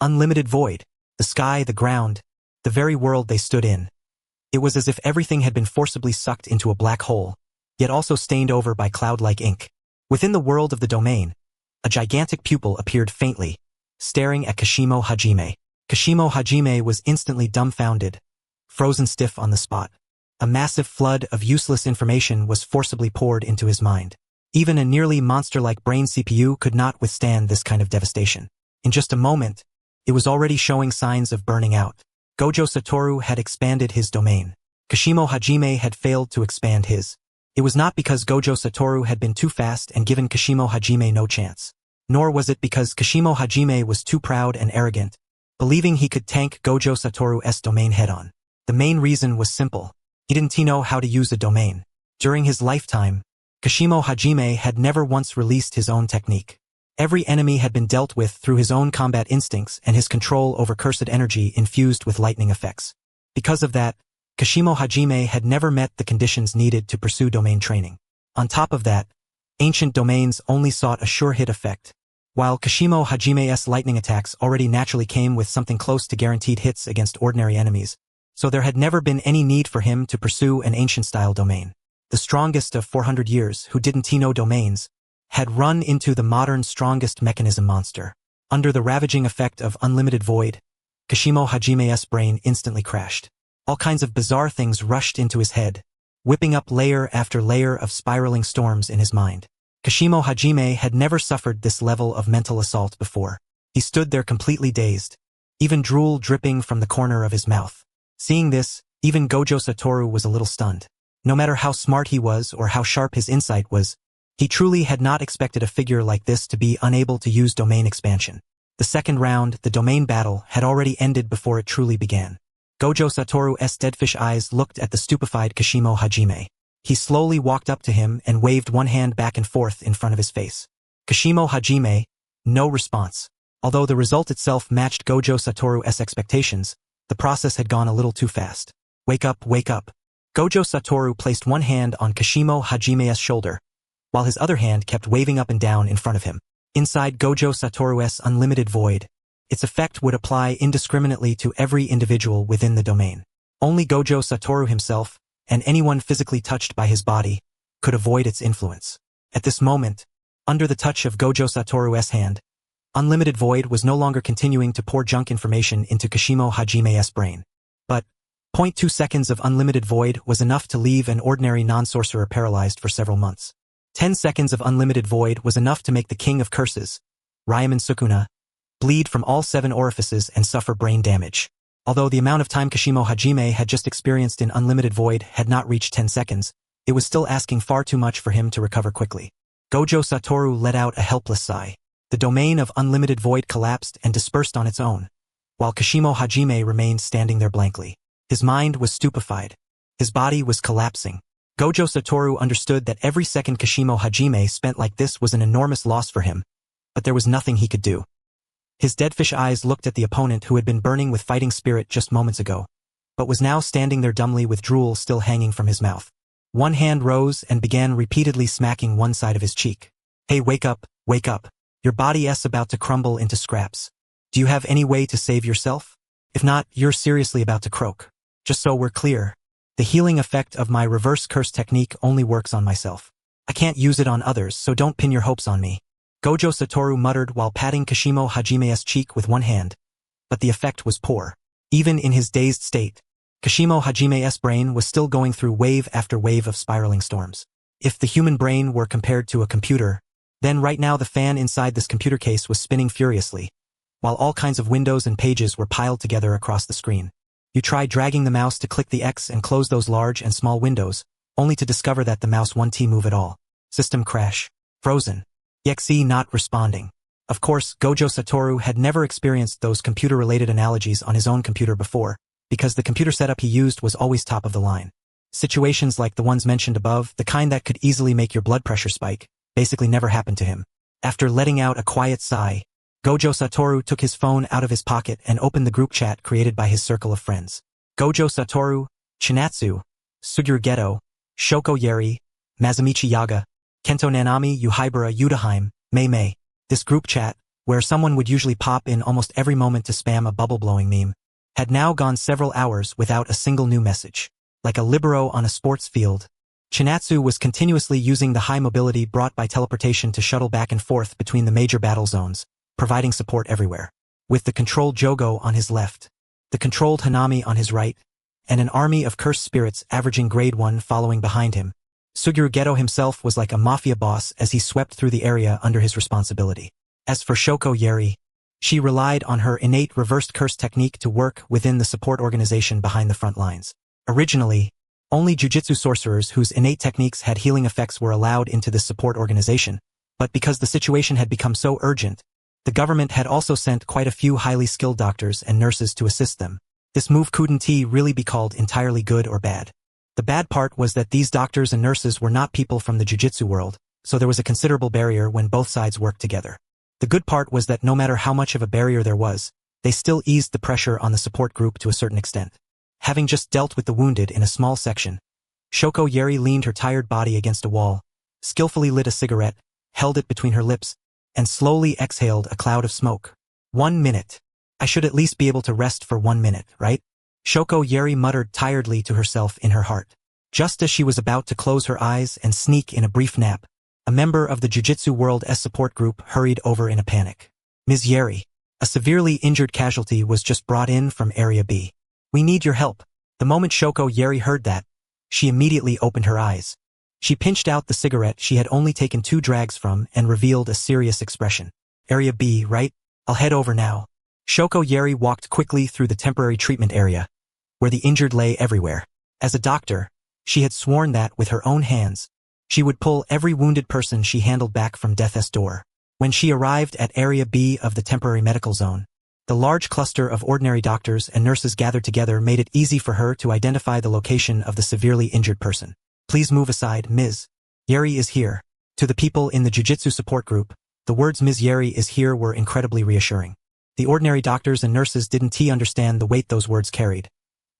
Unlimited void. The sky, the ground, the very world they stood in. It was as if everything had been forcibly sucked into a black hole, yet also stained over by cloud-like ink. Within the world of the domain, a gigantic pupil appeared faintly, staring at Kashimo Hajime. Kashimo Hajime was instantly dumbfounded, frozen stiff on the spot. A massive flood of useless information was forcibly poured into his mind. Even a nearly monster-like brain CPU could not withstand this kind of devastation. In just a moment, it was already showing signs of burning out. Gojo Satoru had expanded his domain. Kashimo Hajime had failed to expand his. It was not because Gojo Satoru had been too fast and given Kashimo Hajime no chance. Nor was it because Kashimo Hajime was too proud and arrogant, believing he could tank Gojo Satoru's domain head-on. The main reason was simple. He didn't know how to use a domain. During his lifetime, Kashimo Hajime had never once released his own technique. Every enemy had been dealt with through his own combat instincts and his control over cursed energy infused with lightning effects. Because of that, Kashimo Hajime had never met the conditions needed to pursue domain training. On top of that, ancient domains only sought a sure hit effect, while Kashimo Hajime's lightning attacks already naturally came with something close to guaranteed hits against ordinary enemies, so there had never been any need for him to pursue an ancient-style domain. The strongest of 400 years who didn't know domains had run into the modern strongest mechanism monster. Under the ravaging effect of unlimited void, Kashimo Hajime's brain instantly crashed. All kinds of bizarre things rushed into his head, whipping up layer after layer of spiraling storms in his mind. Kashimo Hajime had never suffered this level of mental assault before. He stood there completely dazed, even drool dripping from the corner of his mouth. Seeing this, even Gojo Satoru was a little stunned. No matter how smart he was or how sharp his insight was, he truly had not expected a figure like this to be unable to use domain expansion. The second round, the domain battle, had already ended before it truly began. Gojo Satoru's deadfish eyes looked at the stupefied Kashimo Hajime. He slowly walked up to him and waved one hand back and forth in front of his face. Kashimo Hajime, no response. Although the result itself matched Gojo Satoru's expectations, the process had gone a little too fast. Wake up, wake up. Gojo Satoru placed one hand on Kashimo Hajime's shoulder, while his other hand kept waving up and down in front of him. Inside Gojo Satoru's unlimited void, its effect would apply indiscriminately to every individual within the domain. Only Gojo Satoru himself, and anyone physically touched by his body, could avoid its influence. At this moment, under the touch of Gojo Satoru's hand, unlimited void was no longer continuing to pour junk information into Kashimo Hajime's brain. But 0.2 seconds of unlimited void was enough to leave an ordinary non-sorcerer paralyzed for several months. 10 seconds of unlimited void was enough to make the king of curses, Ryomen Sukuna, bleed from all 7 orifices and suffer brain damage. Although the amount of time Kashimo Hajime had just experienced in unlimited void had not reached 10 seconds, it was still asking far too much for him to recover quickly. Gojo Satoru let out a helpless sigh. The domain of unlimited void collapsed and dispersed on its own, while Kashimo Hajime remained standing there blankly. His mind was stupefied. His body was collapsing. Gojo Satoru understood that every second Kashimo Hajime spent like this was an enormous loss for him, but there was nothing he could do. His deadfish eyes looked at the opponent who had been burning with fighting spirit just moments ago, but was now standing there dumbly with drool still hanging from his mouth. One hand rose and began repeatedly smacking one side of his cheek. Hey, wake up, wake up. Your body's about to crumble into scraps. Do you have any way to save yourself? If not, you're seriously about to croak. Just so we're clear, the healing effect of my reverse curse technique only works on myself. I can't use it on others, so don't pin your hopes on me. Gojo Satoru muttered while patting Kashimo Hajime's cheek with one hand, but the effect was poor. Even in his dazed state, Kashimo Hajime's brain was still going through wave after wave of spiraling storms. If the human brain were compared to a computer, then right now the fan inside this computer case was spinning furiously, while all kinds of windows and pages were piled together across the screen. You try dragging the mouse to click the X and close those large and small windows, only to discover that the mouse won't move at all. System crash. Frozen. EXE not responding. Of course, Gojo Satoru had never experienced those computer-related analogies on his own computer before, because the computer setup he used was always top of the line. Situations like the ones mentioned above, the kind that could easily make your blood pressure spike, basically never happened to him. After letting out a quiet sigh, Gojo Satoru took his phone out of his pocket and opened the group chat created by his circle of friends. Gojo Satoru, Chinatsu, Suguru Geto, Shoko Yeri, Mazumichi Yaga, Kento Nanami Yuhaibara Yudaheim, Mei. This group chat, where someone would usually pop in almost every moment to spam a bubble-blowing meme, had now gone several hours without a single new message. Like a libero on a sports field, Chinatsu was continuously using the high mobility brought by teleportation to shuttle back and forth between the major battle zones, providing support everywhere. With the controlled Jogo on his left, the controlled Hanami on his right, and an army of cursed spirits averaging grade 1 following behind him, Suguru Geto himself was like a mafia boss as he swept through the area under his responsibility. As for Shoko Yeri, she relied on her innate reversed curse technique to work within the support organization behind the front lines. Originally, only jujitsu sorcerers whose innate techniques had healing effects were allowed into this support organization, but because the situation had become so urgent, the government had also sent quite a few highly skilled doctors and nurses to assist them. This move couldn't really be called entirely good or bad. The bad part was that these doctors and nurses were not people from the jujitsu world, so there was a considerable barrier when both sides worked together. The good part was that no matter how much of a barrier there was, they still eased the pressure on the support group to a certain extent. Having just dealt with the wounded in a small section, Shoko Yeri leaned her tired body against a wall, skillfully lit a cigarette, held it between her lips, and slowly exhaled a cloud of smoke. 1 minute. I should at least be able to rest for 1 minute, right? Shoko Yeri muttered tiredly to herself in her heart. Just as she was about to close her eyes and sneak in a brief nap, a member of the Jiu-Jitsu World's support group hurried over in a panic. Ms. Yeri, a severely injured casualty was just brought in from Area B. We need your help. The moment Shoko Yeri heard that, she immediately opened her eyes. She pinched out the cigarette she had only taken 2 drags from and revealed a serious expression. Area B, right? I'll head over now. Shoko Yeri walked quickly through the temporary treatment area, where the injured lay everywhere. As a doctor, she had sworn that, with her own hands, she would pull every wounded person she handled back from death's door. When she arrived at Area B of the temporary medical zone, the large cluster of ordinary doctors and nurses gathered together made it easy for her to identify the location of the severely injured person. Please move aside, Ms. Yeri is here. To the people in the Jiu-Jitsu support group, the words Ms. Yeri is here were incredibly reassuring. The ordinary doctors and nurses didn't understand the weight those words carried,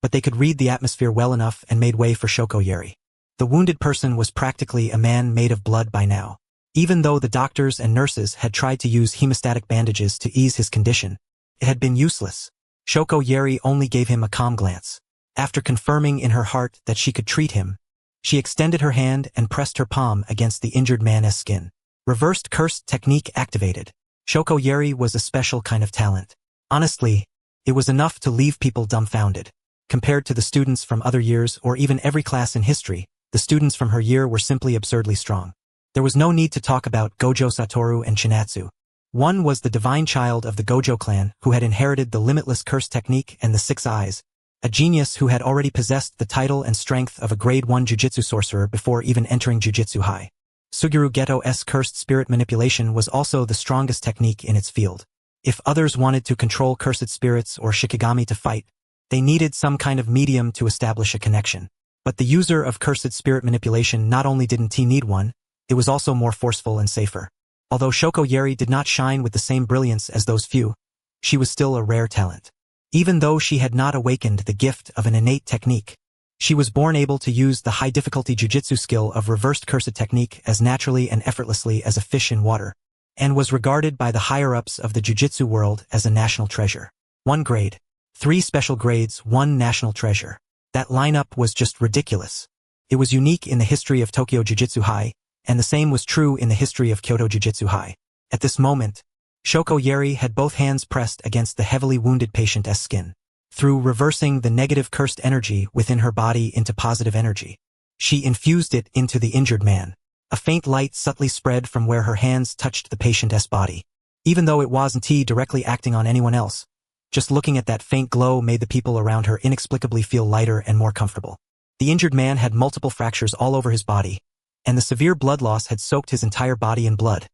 but they could read the atmosphere well enough and made way for Shoko Yeri. The wounded person was practically a man made of blood by now. Even though the doctors and nurses had tried to use hemostatic bandages to ease his condition, it had been useless. Shoko Yeri only gave him a calm glance. After confirming in her heart that she could treat him, she extended her hand and pressed her palm against the injured man's skin. Reversed cursed technique activated. Shoko Yeri was a special kind of talent. Honestly, it was enough to leave people dumbfounded. Compared to the students from other years or even every class in history, the students from her year were simply absurdly strong. There was no need to talk about Gojo Satoru and Chinatsu. One was the divine child of the Gojo clan who had inherited the limitless curse technique and the 6 eyes, a genius who had already possessed the title and strength of a grade 1 Jiu-Jitsu sorcerer before even entering Jiu-Jitsu High. Suguru Geto's cursed spirit manipulation was also the strongest technique in its field. If others wanted to control cursed spirits or Shikigami to fight, they needed some kind of medium to establish a connection. But the user of cursed spirit manipulation not only didn't need one, it was also more forceful and safer. Although Shoko Yeri did not shine with the same brilliance as those few, she was still a rare talent. Even though she had not awakened the gift of an innate technique, she was born able to use the high-difficulty jiu-jitsu skill of reversed cursed technique as naturally and effortlessly as a fish in water, and was regarded by the higher-ups of the jiu-jitsu world as a national treasure. 1 grade, 3 special grades, 1 national treasure. That lineup was just ridiculous. It was unique in the history of Tokyo Jiu-Jitsu High, and the same was true in the history of Kyoto Jiu-Jitsu High. At this moment, Shoko Yeri had both hands pressed against the heavily wounded patient's skin. Through reversing the negative cursed energy within her body into positive energy, she infused it into the injured man. A faint light subtly spread from where her hands touched the patient's body. Even though it wasn't directly acting on anyone else, just looking at that faint glow made the people around her inexplicably feel lighter and more comfortable. The injured man had multiple fractures all over his body, and the severe blood loss had soaked his entire body in blood,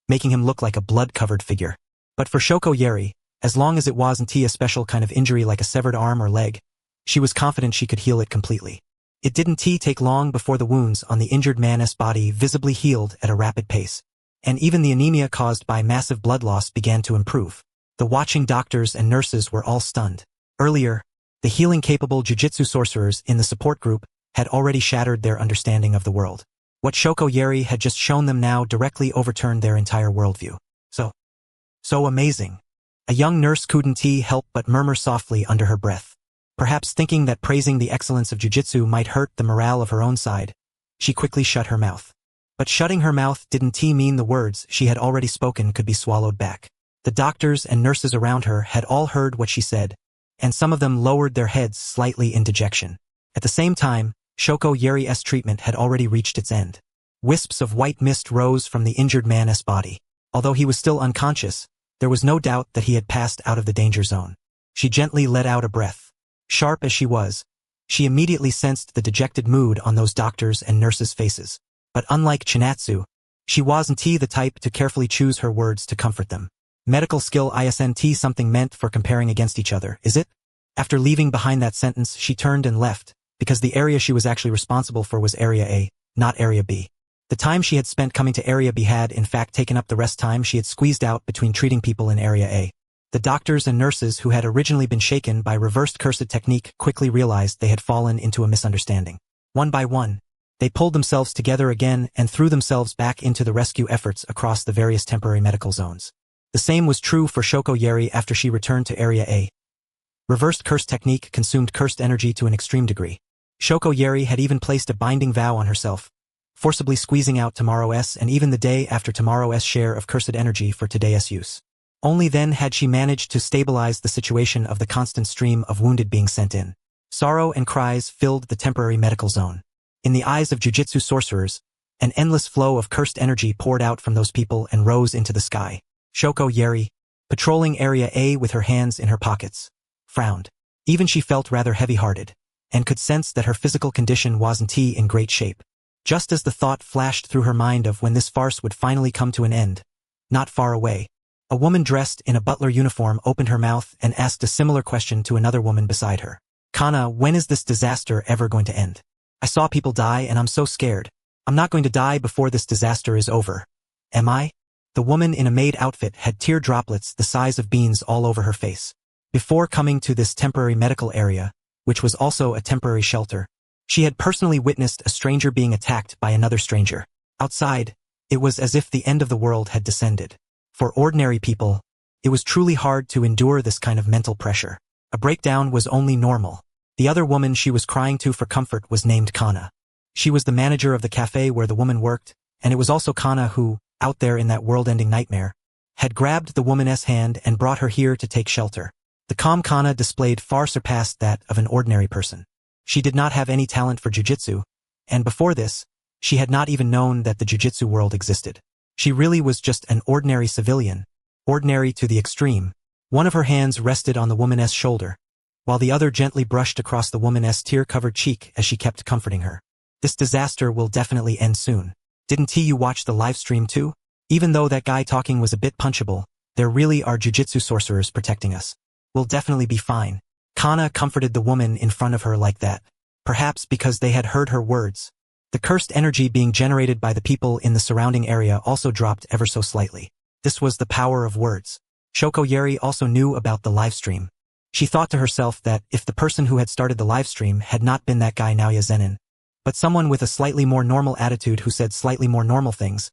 making him look like a blood-covered figure. But for Shoko Yeri, as long as it wasn't a special kind of injury like a severed arm or leg, she was confident she could heal it completely. It didn't take long before the wounds on the injured man's body visibly healed at a rapid pace, and even the anemia caused by massive blood loss began to improve. The watching doctors and nurses were all stunned. Earlier, the healing-capable jiu-jitsu sorcerers in the support group had already shattered their understanding of the world. What Shoko Yeri had just shown them now directly overturned their entire worldview. So amazing. A young nurse couldn't help but murmur softly under her breath. Perhaps thinking that praising the excellence of jiu-jitsu might hurt the morale of her own side, she quickly shut her mouth. But shutting her mouth didn't mean the words she had already spoken could be swallowed back. The doctors and nurses around her had all heard what she said, and some of them lowered their heads slightly in dejection. At the same time, Shoko Yeri's treatment had already reached its end. Wisps of white mist rose from the injured man's body. Although he was still unconscious, there was no doubt that he had passed out of the danger zone. She gently let out a breath. Sharp as she was, she immediately sensed the dejected mood on those doctors' and nurses' faces. But unlike Chinatsu, she wasn't the type to carefully choose her words to comfort them. Medical skill isn't something meant for comparing against each other, is it? After leaving behind that sentence, she turned and left, because the area she was actually responsible for was Area A, not Area B. The time she had spent coming to Area B had in fact taken up the rest time she had squeezed out between treating people in Area A. The doctors and nurses who had originally been shaken by reversed cursed technique quickly realized they had fallen into a misunderstanding. One by one, they pulled themselves together again and threw themselves back into the rescue efforts across the various temporary medical zones. The same was true for Shoko Yeri after she returned to Area A. Reversed curse technique consumed cursed energy to an extreme degree. Shoko Yeri had even placed a binding vow on herself, forcibly squeezing out tomorrow's and even the day after tomorrow's share of cursed energy for today's use. Only then had she managed to stabilize the situation of the constant stream of wounded being sent in. Sorrow and cries filled the temporary medical zone. In the eyes of jujitsu sorcerers, an endless flow of cursed energy poured out from those people and rose into the sky. Shoko Yeri, patrolling Area A with her hands in her pockets, frowned. Even she felt rather heavy-hearted, and could sense that her physical condition wasn't in great shape. Just as the thought flashed through her mind of when this farce would finally come to an end, not far away, a woman dressed in a butler uniform opened her mouth and asked a similar question to another woman beside her. Kana, when is this disaster ever going to end? I saw people die and I'm so scared. I'm not going to die before this disaster is over. Am I? The woman in a maid outfit had tear droplets the size of beans all over her face. Before coming to this temporary medical area, which was also a temporary shelter, she had personally witnessed a stranger being attacked by another stranger. Outside, it was as if the end of the world had descended. For ordinary people, it was truly hard to endure this kind of mental pressure. A breakdown was only normal. The other woman she was crying to for comfort was named Kana. She was the manager of the cafe where the woman worked, and it was also Kana who, out there in that world-ending nightmare, had grabbed the woman's hand and brought her here to take shelter. The calm Kana displayed far surpassed that of an ordinary person. She did not have any talent for jujitsu, and before this, she had not even known that the jujitsu world existed. She really was just an ordinary civilian, ordinary to the extreme. One of her hands rested on the woman's shoulder, while the other gently brushed across the woman's tear-covered cheek as she kept comforting her. This disaster will definitely end soon. Didn't you watch the live stream too? Even though that guy talking was a bit punchable, there really are jujitsu sorcerers protecting us. We'll definitely be fine. Kana comforted the woman in front of her like that, perhaps because they had heard her words. The cursed energy being generated by the people in the surrounding area also dropped ever so slightly. This was the power of words. Shoko Yeri also knew about the livestream. She thought to herself that if the person who had started the livestream had not been that guy Naoya Zenin, but someone with a slightly more normal attitude who said slightly more normal things,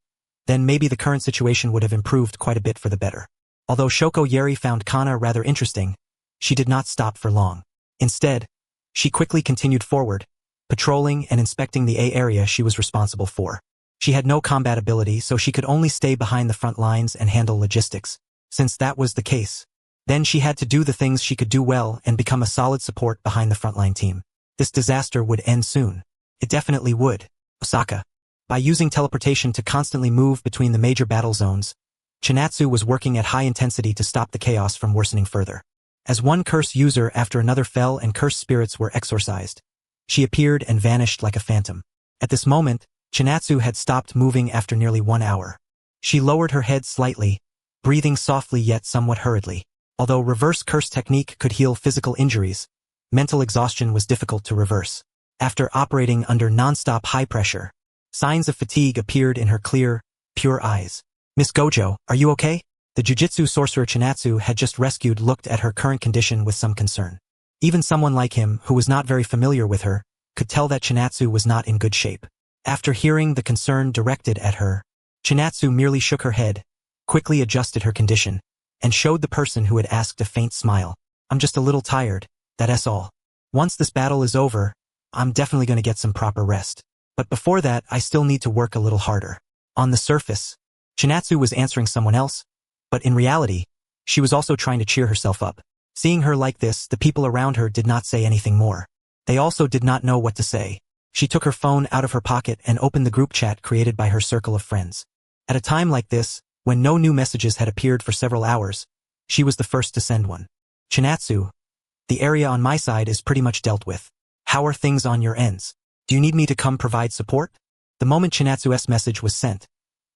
then maybe the current situation would have improved quite a bit for the better. Although Shoko Yeri found Kana rather interesting, she did not stop for long. Instead, she quickly continued forward, patrolling and inspecting the A area she was responsible for. She had no combat ability, so she could only stay behind the front lines and handle logistics. Since that was the case, then she had to do the things she could do well and become a solid support behind the frontline team. This disaster would end soon. It definitely would. Osaka. By using teleportation to constantly move between the major battle zones, Chinatsu was working at high intensity to stop the chaos from worsening further. As one curse user after another fell and cursed spirits were exorcised, she appeared and vanished like a phantom. At this moment, Chinatsu had stopped moving after nearly 1 hour. She lowered her head slightly, breathing softly yet somewhat hurriedly. Although reverse curse technique could heal physical injuries, mental exhaustion was difficult to reverse. After operating under non-stop high pressure, signs of fatigue appeared in her clear, pure eyes. Miss Gojo, are you okay? The jujitsu sorcerer Chinatsu had just rescued looked at her current condition with some concern. Even someone like him, who was not very familiar with her, could tell that Chinatsu was not in good shape. After hearing the concern directed at her, Chinatsu merely shook her head, quickly adjusted her condition, and showed the person who had asked a faint smile. I'm just a little tired, that's all. Once this battle is over, I'm definitely going to get some proper rest. But before that, I still need to work a little harder. On the surface, Chinatsu was answering someone else, but in reality, she was also trying to cheer herself up. Seeing her like this, the people around her did not say anything more. They also did not know what to say. She took her phone out of her pocket and opened the group chat created by her circle of friends. At a time like this, when no new messages had appeared for several hours, she was the first to send one. Chinatsu, the area on my side is pretty much dealt with. How are things on your ends? Do you need me to come provide support? The moment Chinatsu's message was sent,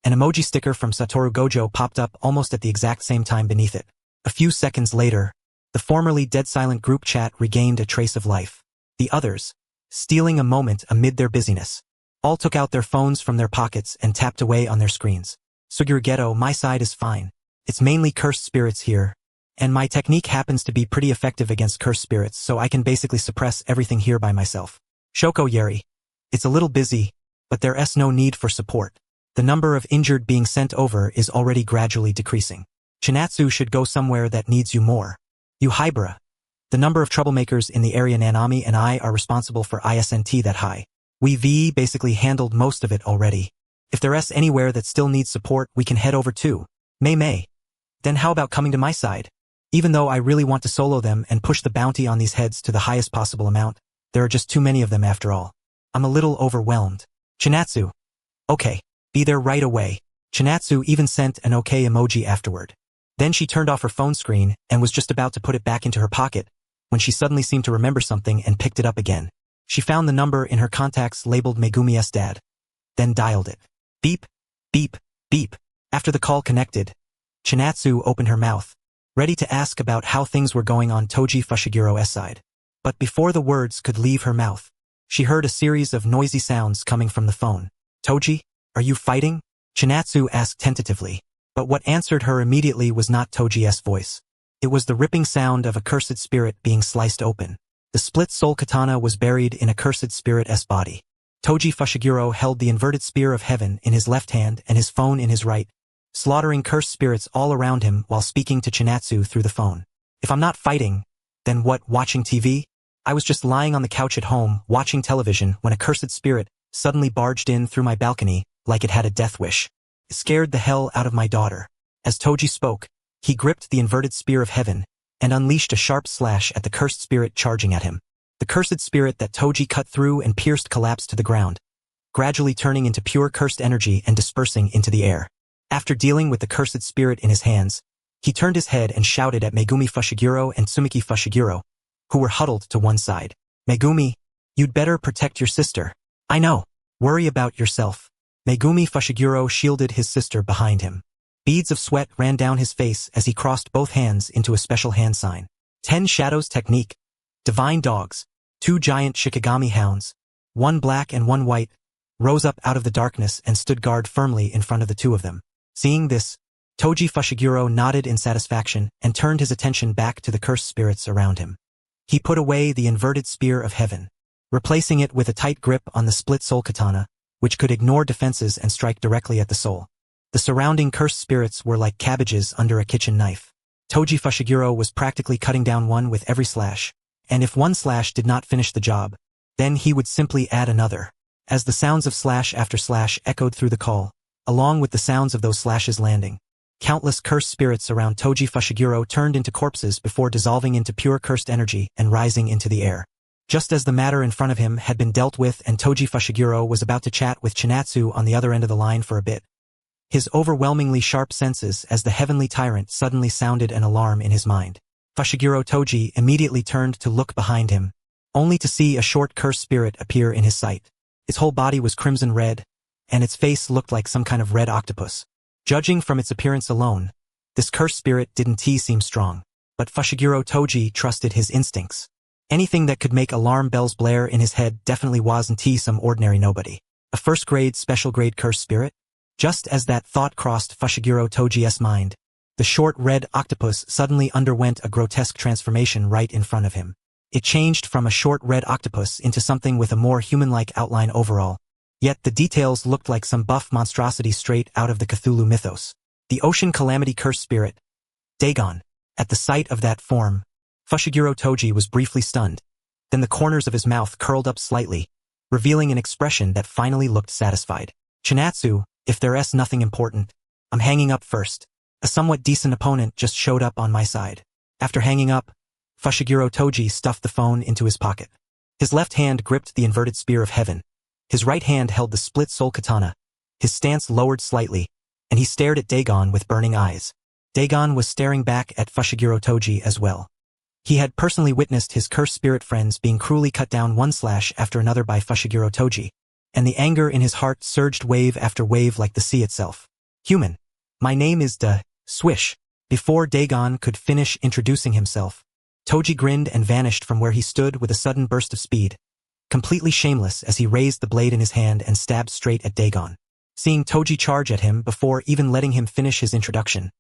an emoji sticker from Satoru Gojo popped up almost at the exact same time beneath it. A few seconds later, the formerly dead-silent group chat regained a trace of life. The others, stealing a moment amid their busyness, All took out their phones from their pockets and tapped away on their screens. Suguru, my side is fine. It's mainly cursed spirits here. And my technique happens to be pretty effective against cursed spirits, so I can basically suppress everything here by myself. Shoko Yeri. It's a little busy, but there's no need for support. The number of injured being sent over is already gradually decreasing. Chinatsu should go somewhere that needs you more. You Hybra. The number of troublemakers in the area Nanami and I are responsible for ISNT that high. We basically handled most of it already. If there's anywhere that still needs support, we can head over too. May. Then how about coming to my side? Even though I really want to solo them and push the bounty on these heads to the highest possible amount, there are just too many of them after all. I'm a little overwhelmed. Chinatsu. Okay. Be there right away. Chinatsu even sent an okay emoji afterward. Then she turned off her phone screen and was just about to put it back into her pocket when she suddenly seemed to remember something and picked it up again. She found the number in her contacts labeled Megumi's dad. Then dialed it. Beep, beep, beep. After the call connected, Chinatsu opened her mouth, ready to ask about how things were going on Toji Fushigiro's side. But before the words could leave her mouth, she heard a series of noisy sounds coming from the phone. Toji, are you fighting? Chinatsu asked tentatively. But what answered her immediately was not Toji's voice. It was the ripping sound of a cursed spirit being sliced open. The split soul katana was buried in a cursed spirit's body. Toji Fushiguro held the inverted spear of heaven in his left hand and his phone in his right, slaughtering cursed spirits all around him while speaking to Chinatsu through the phone. If I'm not fighting, then what, watching TV? I was just lying on the couch at home, watching television, when a cursed spirit suddenly barged in through my balcony like it had a death wish. It scared the hell out of my daughter. As Toji spoke, he gripped the inverted spear of heaven and unleashed a sharp slash at the cursed spirit charging at him. The cursed spirit that Toji cut through and pierced collapsed to the ground, gradually turning into pure cursed energy and dispersing into the air. After dealing with the cursed spirit in his hands, he turned his head and shouted at Megumi Fushiguro and Tsumiki Fushiguro, who were huddled to one side. Megumi, you'd better protect your sister. I know. Worry about yourself. Megumi Fushiguro shielded his sister behind him. Beads of sweat ran down his face as he crossed both hands into a special hand sign. 10 Shadows Technique. Divine Dogs. 2 giant Shikigami hounds, 1 black and 1 white, rose up out of the darkness and stood guard firmly in front of the 2 of them. Seeing this, Toji Fushiguro nodded in satisfaction and turned his attention back to the cursed spirits around him. He put away the inverted spear of heaven, replacing it with a tight grip on the split soul katana, which could ignore defenses and strike directly at the soul. The surrounding cursed spirits were like cabbages under a kitchen knife. Toji Fushiguro was practically cutting down one with every slash, and if one slash did not finish the job, then he would simply add another. As the sounds of slash after slash echoed through the call, along with the sounds of those slashes landing, countless cursed spirits around Toji Fushiguro turned into corpses before dissolving into pure cursed energy and rising into the air. Just as the matter in front of him had been dealt with and Toji Fushiguro was about to chat with Chinatsu on the other end of the line for a bit, his overwhelmingly sharp senses as the heavenly tyrant suddenly sounded an alarm in his mind. Fushiguro Toji immediately turned to look behind him, only to see a short cursed spirit appear in his sight. Its whole body was crimson red, and its face looked like some kind of red octopus. Judging from its appearance alone, this cursed spirit didn't seem strong, but Fushiguro Toji trusted his instincts. Anything that could make alarm bells blare in his head definitely wasn't some ordinary nobody. A first-grade, special-grade cursed spirit? Just as that thought crossed Fushiguro Toji's mind, the short red octopus suddenly underwent a grotesque transformation right in front of him. It changed from a short red octopus into something with a more human-like outline overall, yet the details looked like some buff monstrosity straight out of the Cthulhu mythos. The ocean calamity cursed spirit. Dagon. At the sight of that form, Fushiguro Toji was briefly stunned. Then the corners of his mouth curled up slightly, revealing an expression that finally looked satisfied. Chinatsu, if there's nothing important, I'm hanging up first. A somewhat decent opponent just showed up on my side. After hanging up, Fushiguro Toji stuffed the phone into his pocket. His left hand gripped the inverted spear of heaven. His right hand held the split soul katana. His stance lowered slightly, and he stared at Dagon with burning eyes. Dagon was staring back at Fushiguro Toji as well. He had personally witnessed his cursed spirit friends being cruelly cut down one slash after another by Fushiguro Toji, and the anger in his heart surged wave after wave like the sea itself. Human. My name is Swish. Before Dagon could finish introducing himself, Toji grinned and vanished from where he stood with a sudden burst of speed, completely shameless as he raised the blade in his hand and stabbed straight at Dagon. Seeing Toji charge at him before even letting him finish his introduction,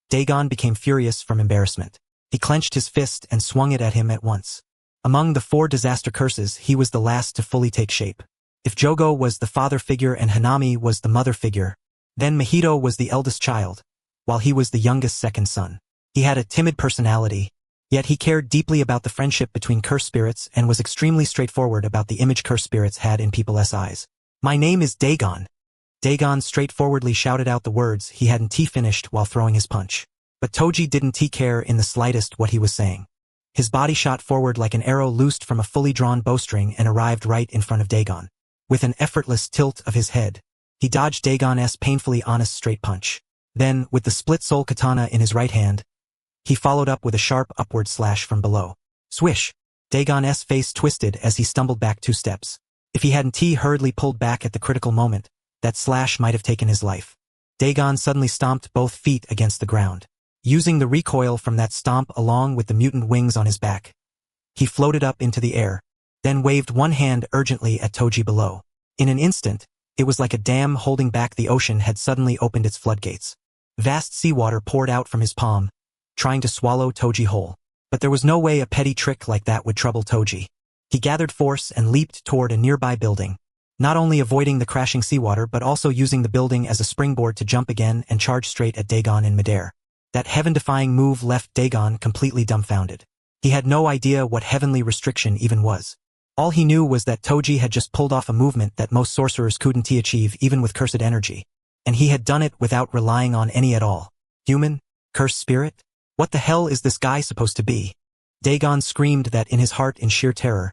Dagon became furious from embarrassment. He clenched his fist and swung it at him at once. Among the 4 disaster curses, he was the last to fully take shape. If Jogo was the father figure and Hanami was the mother figure, then Mahito was the eldest child, while he was the youngest second son. He had a timid personality, yet he cared deeply about the friendship between cursed spirits and was extremely straightforward about the image cursed spirits had in people's eyes. "My name is Dagon." Dagon straightforwardly shouted out the words he hadn't finished while throwing his punch. But Toji didn't care in the slightest what he was saying. His body shot forward like an arrow loosed from a fully drawn bowstring and arrived right in front of Dagon. With an effortless tilt of his head, he dodged Dagon's painfully honest straight punch. Then, with the split soul katana in his right hand, he followed up with a sharp upward slash from below. Swish! Dagon's face twisted as he stumbled back 2 steps. If he hadn't hurriedly pulled back at the critical moment, that slash might have taken his life. Dagon suddenly stomped both feet against the ground. Using the recoil from that stomp along with the mutant wings on his back, he floated up into the air, then waved one hand urgently at Toji below. In an instant, it was like a dam holding back the ocean had suddenly opened its floodgates. Vast seawater poured out from his palm, trying to swallow Toji whole. But there was no way a petty trick like that would trouble Toji. He gathered force and leaped toward a nearby building, not only avoiding the crashing seawater but also using the building as a springboard to jump again and charge straight at Dagon in midair. That heaven-defying move left Dagon completely dumbfounded. He had no idea what heavenly restriction even was. All he knew was that Toji had just pulled off a movement that most sorcerers couldn't achieve even with cursed energy. And he had done it without relying on any at all. Human? Cursed spirit? What the hell is this guy supposed to be? Dagon screamed that in his heart in sheer terror,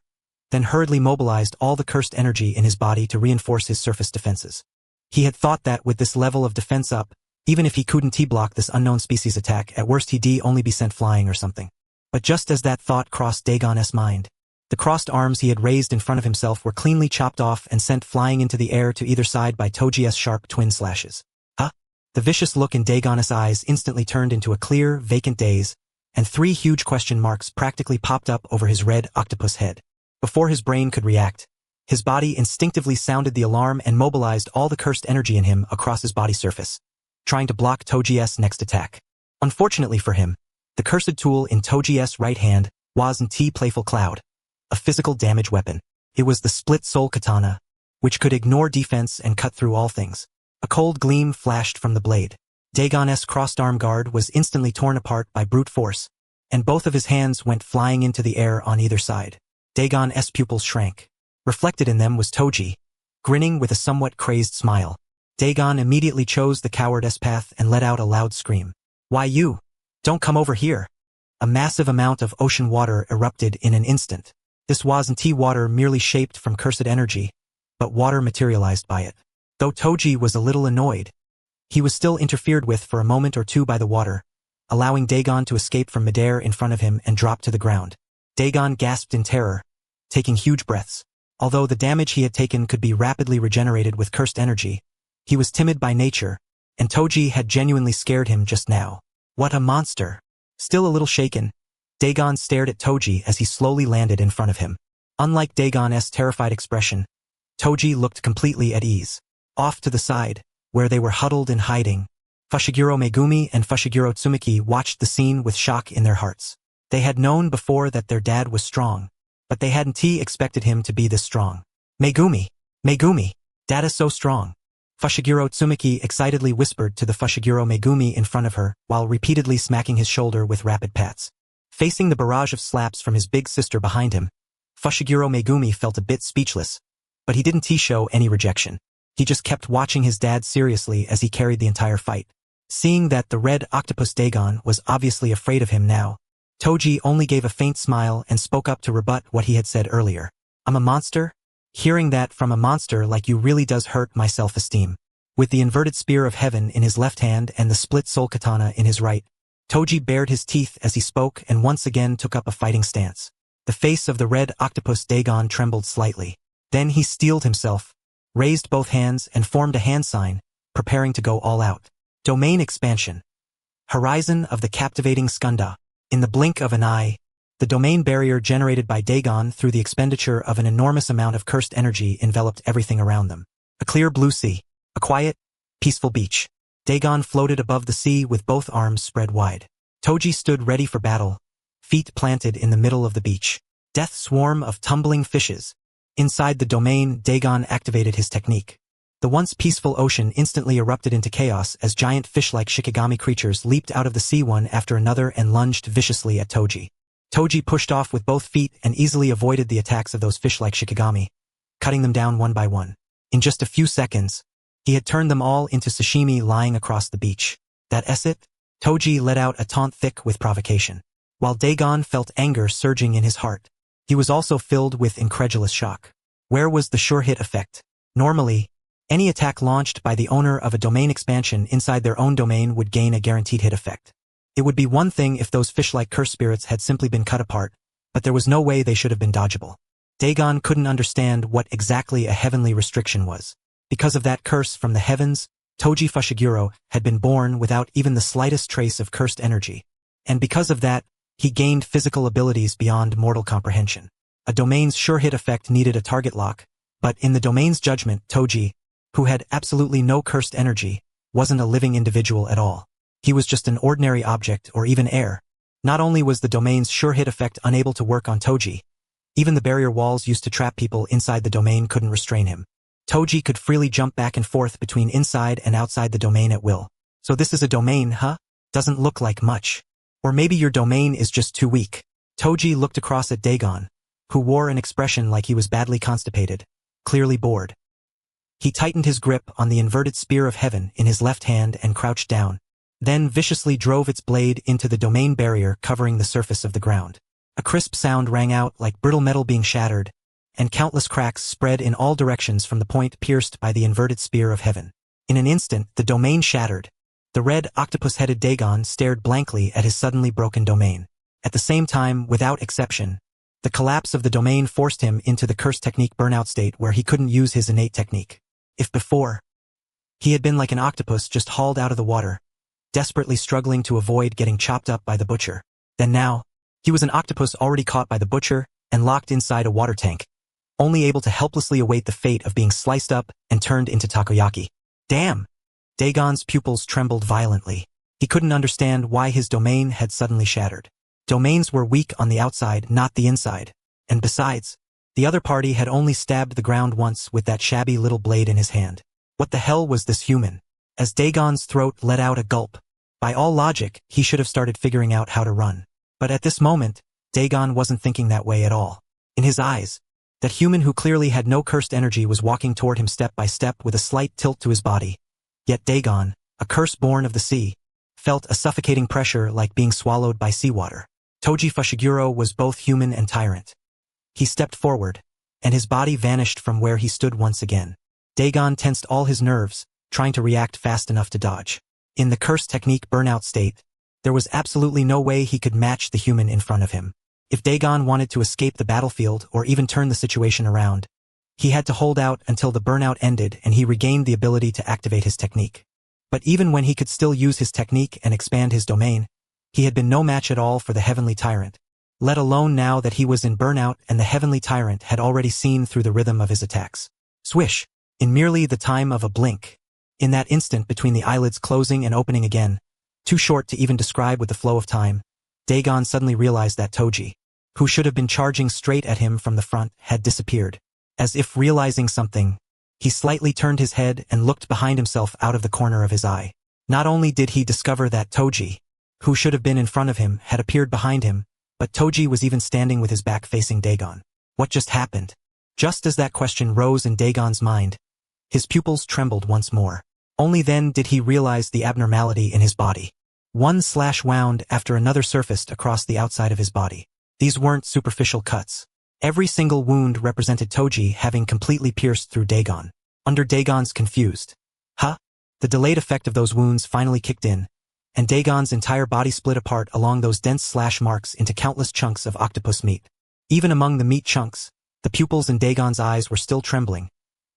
then hurriedly mobilized all the cursed energy in his body to reinforce his surface defenses. He had thought that with this level of defense up, even if he couldn't block this unknown species attack, at worst he'd only be sent flying or something. But just as that thought crossed Dagon's mind, the crossed arms he had raised in front of himself were cleanly chopped off and sent flying into the air to either side by Toji's sharp twin slashes. Huh? The vicious look in Dagon's eyes instantly turned into a clear, vacant daze, and 3 huge question marks practically popped up over his red octopus head. Before his brain could react, his body instinctively sounded the alarm and mobilized all the cursed energy in him across his body surface, trying to block Toji's next attack. Unfortunately for him, the cursed tool in Toji's right hand wasn't playful cloud, a physical damage weapon. It was the split soul katana, which could ignore defense and cut through all things. A cold gleam flashed from the blade. Dagon's crossed arm guard was instantly torn apart by brute force, and both of his hands went flying into the air on either side. Dagon's pupils shrank. Reflected in them was Toji, grinning with a somewhat crazed smile. Dagon immediately chose the cowardice path and let out a loud scream. "Why you? Don't come over here." A massive amount of ocean water erupted in an instant. This wasn't water merely shaped from cursed energy, but water materialized by it. Though Toji was a little annoyed, he was still interfered with for a moment or 2 by the water, allowing Dagon to escape from midair in front of him and drop to the ground. Dagon gasped in terror, taking huge breaths. Although the damage he had taken could be rapidly regenerated with cursed energy, he was timid by nature, and Toji had genuinely scared him just now. What a monster! Still a little shaken, Dagon stared at Toji as he slowly landed in front of him. Unlike Dagon's terrified expression, Toji looked completely at ease. Off to the side, where they were huddled and hiding, Fushiguro Megumi and Fushiguro Tsumiki watched the scene with shock in their hearts. They had known before that their dad was strong, but they hadn't expected him to be this strong. Megumi! Megumi! Dad is so strong! Fushiguro Tsumiki excitedly whispered to the Fushiguro Megumi in front of her, while repeatedly smacking his shoulder with rapid pats. Facing the barrage of slaps from his big sister behind him, Fushiguro Megumi felt a bit speechless, but he didn't show any rejection. He just kept watching his dad seriously as he carried the entire fight. Seeing that the red octopus Dagon was obviously afraid of him now, Toji only gave a faint smile and spoke up to rebut what he had said earlier. "I'm a monster?" Hearing that from a monster like you really does hurt my self-esteem. With the inverted spear of heaven in his left hand and the split soul katana in his right, Toji bared his teeth as he spoke and once again took up a fighting stance. The face of the red octopus Dagon trembled slightly. Then he steeled himself, raised both hands and formed a hand sign, preparing to go all out. Domain expansion. Horizon of the captivating Skunda. In the blink of an eye, The domain barrier generated by Dagon through the expenditure of an enormous amount of cursed energy enveloped everything around them. A clear blue sea. A quiet, peaceful beach. Dagon floated above the sea with both arms spread wide. Toji stood ready for battle, feet planted in the middle of the beach. Death swarm of tumbling fishes. Inside the domain, Dagon activated his technique. The once peaceful ocean instantly erupted into chaos as giant fish-like Shikigami creatures leaped out of the sea one after another and lunged viciously at Toji. Toji pushed off with both feet and easily avoided the attacks of those fish-like Shikigami, cutting them down one by one. In just a few seconds, he had turned them all into sashimi lying across the beach. That's it? Toji let out a taunt thick with provocation. While Dagon felt anger surging in his heart, he was also filled with incredulous shock. Where was the sure hit effect? Normally, any attack launched by the owner of a domain expansion inside their own domain would gain a guaranteed hit effect. It would be one thing if those fish-like curse spirits had simply been cut apart, but there was no way they should have been dodgeable. Dagon couldn't understand what exactly a heavenly restriction was. Because of that curse from the heavens, Toji Fushiguro had been born without even the slightest trace of cursed energy. And because of that, he gained physical abilities beyond mortal comprehension. A domain's sure hit effect needed a target lock, but in the domain's judgment, Toji, who had absolutely no cursed energy, wasn't a living individual at all. He was just an ordinary object or even air. Not only was the domain's sure hit effect unable to work on Toji, even the barrier walls used to trap people inside the domain couldn't restrain him. Toji could freely jump back and forth between inside and outside the domain at will. So this is a domain, huh? Doesn't look like much. Or maybe your domain is just too weak. Toji looked across at Dagon, who wore an expression like he was badly constipated, clearly bored. He tightened his grip on the inverted spear of heaven in his left hand and crouched down, then viciously drove its blade into the domain barrier covering the surface of the ground. A crisp sound rang out like brittle metal being shattered, and countless cracks spread in all directions from the point pierced by the inverted spear of heaven. In an instant, the domain shattered. The red octopus-headed Dagon stared blankly at his suddenly broken domain. At the same time, without exception, the collapse of the domain forced him into the curse technique burnout state where he couldn't use his innate technique. If before, he had been like an octopus just hauled out of the water, desperately struggling to avoid getting chopped up by the butcher, then now, he was an octopus already caught by the butcher and locked inside a water tank, only able to helplessly await the fate of being sliced up and turned into takoyaki. Damn! Dagon's pupils trembled violently. He couldn't understand why his domain had suddenly shattered. Domains were weak on the outside, not the inside. And besides, the other party had only stabbed the ground once with that shabby little blade in his hand. What the hell was this human? As Dagon's throat let out a gulp, by all logic, he should have started figuring out how to run. But at this moment, Dagon wasn't thinking that way at all. In his eyes, that human who clearly had no cursed energy was walking toward him step by step with a slight tilt to his body. Yet Dagon, a curse born of the sea, felt a suffocating pressure like being swallowed by seawater. Toji Fushiguro was both human and tyrant. He stepped forward, and his body vanished from where he stood once again. Dagon tensed all his nerves, trying to react fast enough to dodge. In the curse technique burnout state, there was absolutely no way he could match the human in front of him. If Dagon wanted to escape the battlefield or even turn the situation around, he had to hold out until the burnout ended and he regained the ability to activate his technique. But even when he could still use his technique and expand his domain, he had been no match at all for the Heavenly Tyrant, let alone now that he was in burnout and the Heavenly Tyrant had already seen through the rhythm of his attacks. Swish! In merely the time of a blink. In that instant between the eyelids closing and opening again, too short to even describe with the flow of time, Dagon suddenly realized that Toji, who should have been charging straight at him from the front, had disappeared. As if realizing something, he slightly turned his head and looked behind himself out of the corner of his eye. Not only did he discover that Toji, who should have been in front of him, had appeared behind him, but Toji was even standing with his back facing Dagon. What just happened? Just as that question rose in Dagon's mind, his pupils trembled once more. Only then did he realize the abnormality in his body. One slash wound after another surfaced across the outside of his body. These weren't superficial cuts. Every single wound represented Toji having completely pierced through Dagon. Under Dagon's confused, the delayed effect of those wounds finally kicked in, and Dagon's entire body split apart along those dense slash marks into countless chunks of octopus meat. Even among the meat chunks, the pupils in Dagon's eyes were still trembling,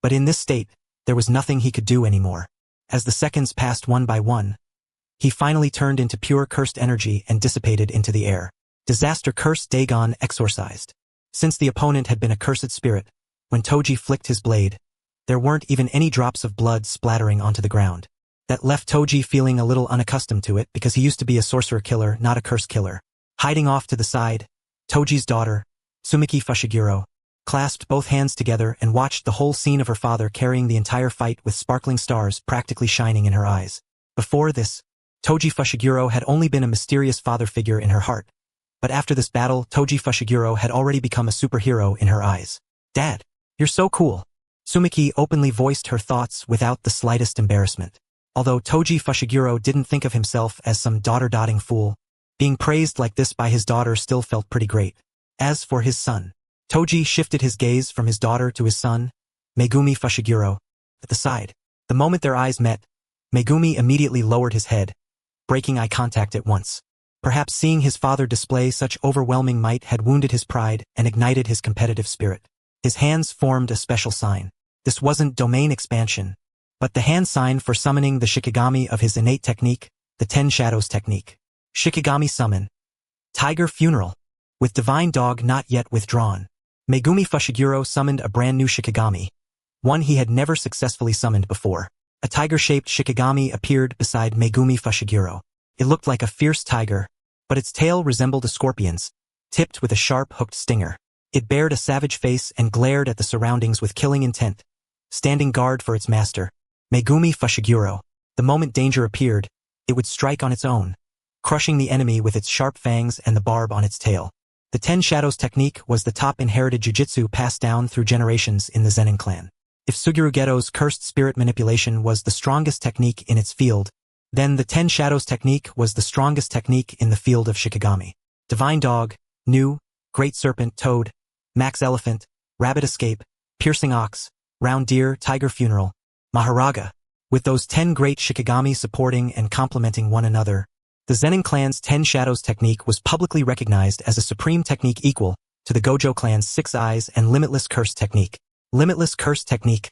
but in this state, there was nothing he could do anymore. As the seconds passed one by one, he finally turned into pure cursed energy and dissipated into the air. Disaster Curse Dagon exorcised. Since the opponent had been a cursed spirit, when Toji flicked his blade, there weren't even any drops of blood splattering onto the ground. That left Toji feeling a little unaccustomed to it because he used to be a sorcerer killer, not a curse killer. Hiding off to the side, Toji's daughter, Sumiki Fushiguro, clasped both hands together and watched the whole scene of her father carrying the entire fight with sparkling stars practically shining in her eyes. Before this, Toji Fushiguro had only been a mysterious father figure in her heart, but after this battle, Toji Fushiguro had already become a superhero in her eyes. "Dad, you're so cool." Sumiki openly voiced her thoughts without the slightest embarrassment. Although Toji Fushiguro didn't think of himself as some daughter-dotting fool, being praised like this by his daughter still felt pretty great. As for his son, Toji shifted his gaze from his daughter to his son, Megumi Fushiguro, at the side. The moment their eyes met, Megumi immediately lowered his head, breaking eye contact at once. Perhaps seeing his father display such overwhelming might had wounded his pride and ignited his competitive spirit. His hands formed a special sign. This wasn't domain expansion, but the hand sign for summoning the Shikigami of his innate technique, the 10 Shadows technique. Shikigami Summon. Tiger Funeral. With Divine Dog not yet withdrawn, Megumi Fushiguro summoned a brand new Shikigami, one he had never successfully summoned before. A tiger-shaped Shikigami appeared beside Megumi Fushiguro. It looked like a fierce tiger, but its tail resembled a scorpion's, tipped with a sharp hooked stinger. It bared a savage face and glared at the surroundings with killing intent, standing guard for its master, Megumi Fushiguro. The moment danger appeared, it would strike on its own, crushing the enemy with its sharp fangs and the barb on its tail. The 10 Shadows technique was the top inherited jujitsu passed down through generations in the Zenin clan. If Suguru Geto's cursed spirit manipulation was the strongest technique in its field, then the 10 Shadows technique was the strongest technique in the field of Shikigami. Divine Dog, Nu, Great Serpent, Toad, Max Elephant, Rabbit Escape, Piercing Ox, Round Deer, Tiger Funeral, Maharaga. With those 10 great Shikigami supporting and complementing one another, the Zenin clan's 10 Shadows technique was publicly recognized as a supreme technique equal to the Gojo clan's 6 Eyes and Limitless Curse technique. Limitless Curse technique.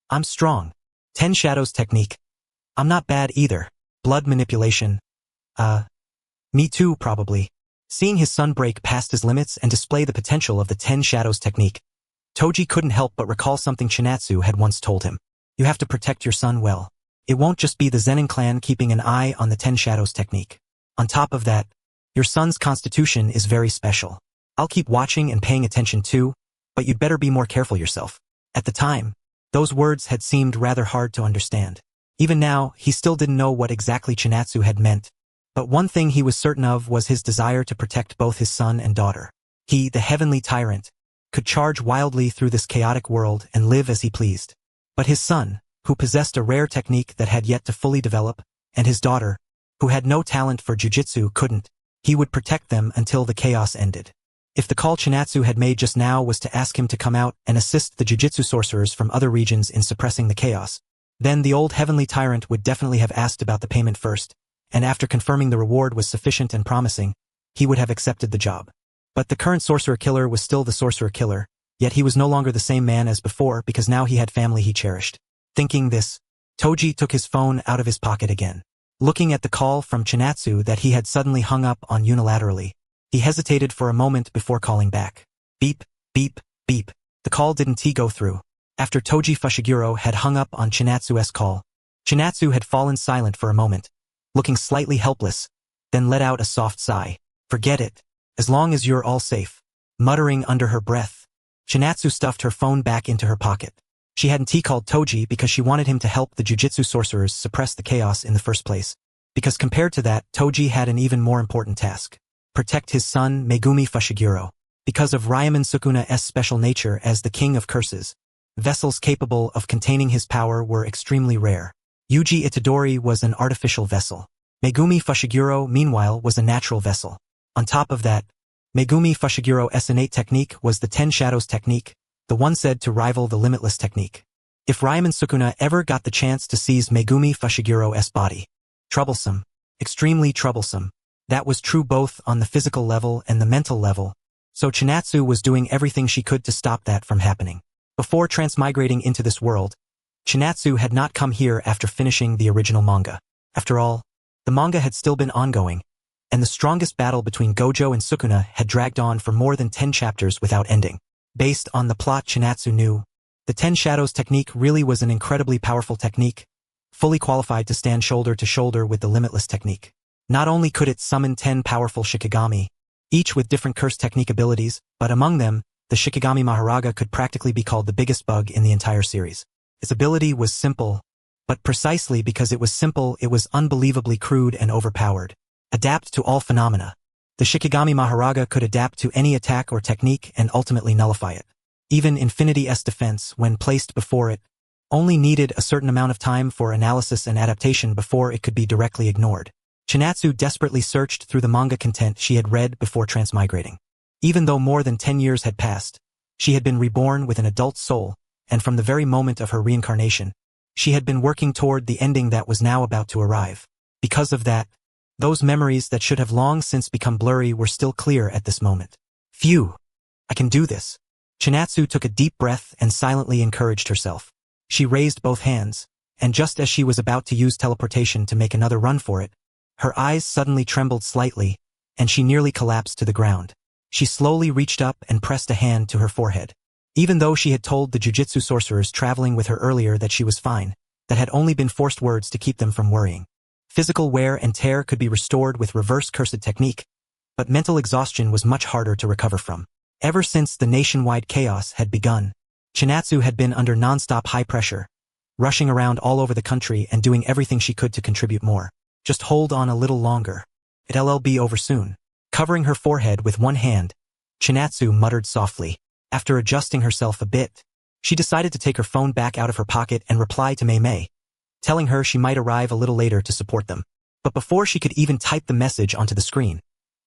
I'm strong. 10 Shadows technique. I'm not bad either. Blood manipulation. Me too, probably. Seeing his son break past his limits and display the potential of the 10 Shadows technique, Toji couldn't help but recall something Chinatsu had once told him. You have to protect your son well. It won't just be the Zenin clan keeping an eye on the 10 Shadows technique. On top of that, your son's constitution is very special. I'll keep watching and paying attention too, but you'd better be more careful yourself. At the time, those words had seemed rather hard to understand. Even now, he still didn't know what exactly Chinatsu had meant, but one thing he was certain of was his desire to protect both his son and daughter. He, the heavenly tyrant, could charge wildly through this chaotic world and live as he pleased. But his son, who possessed a rare technique that had yet to fully develop, and his daughter, who had no talent for jujitsu, couldn't. He would protect them until the chaos ended. If the call Chinatsu had made just now was to ask him to come out and assist the jujitsu sorcerers from other regions in suppressing the chaos, then the old heavenly tyrant would definitely have asked about the payment first, and after confirming the reward was sufficient and promising, he would have accepted the job. But the current sorcerer killer was still the sorcerer killer, yet he was no longer the same man as before because now he had family he cherished. Thinking this, Toji took his phone out of his pocket again. Looking at the call from Chinatsu that he had suddenly hung up on unilaterally, he hesitated for a moment before calling back. Beep, beep, beep. The call didn't go through. After Toji Fushiguro had hung up on Chinatsu's call, Chinatsu had fallen silent for a moment, looking slightly helpless, then let out a soft sigh. Forget it. As long as you're all safe. Muttering under her breath, Chinatsu stuffed her phone back into her pocket. She hadn't called Toji because she wanted him to help the jujitsu sorcerers suppress the chaos in the first place. Because compared to that, Toji had an even more important task. Protect his son, Megumi Fushiguro. Because of Ryomen Sukuna's special nature as the king of curses, vessels capable of containing his power were extremely rare. Yuji Itadori was an artificial vessel. Megumi Fushiguro, meanwhile, was a natural vessel. On top of that, Megumi Fushiguro's innate technique was the 10 Shadows technique, the one said to rival the Limitless technique. If Ryomen Sukuna ever got the chance to seize Megumi Fushiguro's body, troublesome, extremely troublesome. That was true both on the physical level and the mental level, so Chinatsu was doing everything she could to stop that from happening. Before transmigrating into this world, Chinatsu had not come here after finishing the original manga. After all, the manga had still been ongoing, and the strongest battle between Gojo and Sukuna had dragged on for more than 10 chapters without ending. Based on the plot Chinatsu knew, the 10 Shadows technique really was an incredibly powerful technique, fully qualified to stand shoulder to shoulder with the Limitless technique. Not only could it summon 10 powerful Shikigami, each with different curse technique abilities, but among them, the Shikigami Maharaga could practically be called the biggest bug in the entire series. Its ability was simple, but precisely because it was simple, it was unbelievably crude and overpowered. Adapt to all phenomena. The Shikigami Maharaga could adapt to any attack or technique and ultimately nullify it. Even Infinity S defense, when placed before it, only needed a certain amount of time for analysis and adaptation before it could be directly ignored. Chinatsu desperately searched through the manga content she had read before transmigrating. Even though more than 10 years had passed, she had been reborn with an adult soul, and from the very moment of her reincarnation, she had been working toward the ending that was now about to arrive. Because of that, those memories that should have long since become blurry were still clear at this moment. Phew! I can do this. Chinatsu took a deep breath and silently encouraged herself. She raised both hands, and just as she was about to use teleportation to make another run for it, her eyes suddenly trembled slightly, and she nearly collapsed to the ground. She slowly reached up and pressed a hand to her forehead. Even though she had told the jujitsu sorcerers traveling with her earlier that she was fine, that had only been forced words to keep them from worrying. Physical wear and tear could be restored with reverse cursed technique, but mental exhaustion was much harder to recover from. Ever since the nationwide chaos had begun, Chinatsu had been under non-stop high pressure, rushing around all over the country and doing everything she could to contribute more. Just hold on a little longer. It'll be over soon. Covering her forehead with one hand, Chinatsu muttered softly. After adjusting herself a bit, she decided to take her phone back out of her pocket and reply to Mei, telling her she might arrive a little later to support them. But before she could even type the message onto the screen,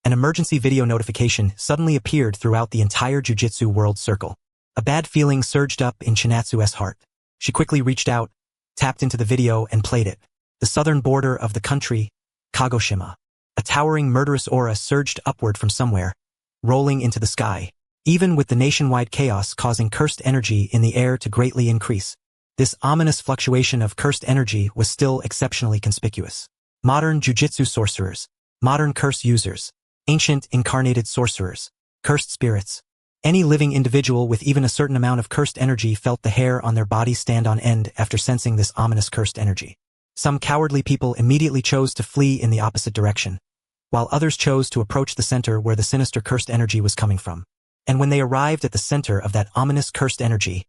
an emergency video notification suddenly appeared throughout the entire Jujutsu world circle. A bad feeling surged up in Chinatsu's heart. She quickly reached out, tapped into the video and played it. The southern border of the country, Kagoshima. A towering murderous aura surged upward from somewhere, rolling into the sky. Even with the nationwide chaos causing cursed energy in the air to greatly increase, this ominous fluctuation of cursed energy was still exceptionally conspicuous. Modern jujitsu sorcerers, modern curse users, ancient incarnated sorcerers, cursed spirits. Any living individual with even a certain amount of cursed energy felt the hair on their body stand on end after sensing this ominous cursed energy. Some cowardly people immediately chose to flee in the opposite direction, while others chose to approach the center where the sinister cursed energy was coming from. And when they arrived at the center of that ominous cursed energy,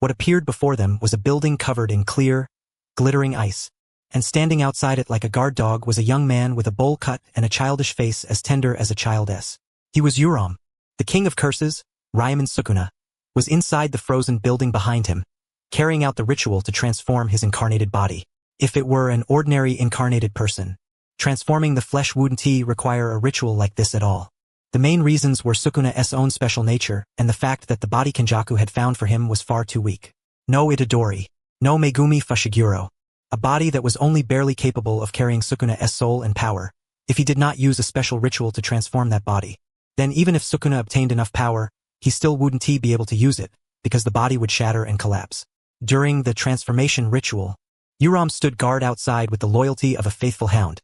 what appeared before them was a building covered in clear, glittering ice, and standing outside it like a guard dog was a young man with a bowl cut and a childish face as tender as a child's. He was Ryomen, the king of curses. Ryomen Sukuna was inside the frozen building behind him, carrying out the ritual to transform his incarnated body. If it were an ordinary incarnated person, transforming the flesh wouldn't require a ritual like this at all. The main reasons were Sukuna's own special nature and the fact that the body Kenjaku had found for him was far too weak. No Itadori, no Megumi Fushiguro, a body that was only barely capable of carrying Sukuna's soul and power. If he did not use a special ritual to transform that body, then even if Sukuna obtained enough power, he still wouldn't be able to use it, because the body would shatter and collapse. During the transformation ritual, Ryomen stood guard outside with the loyalty of a faithful hound,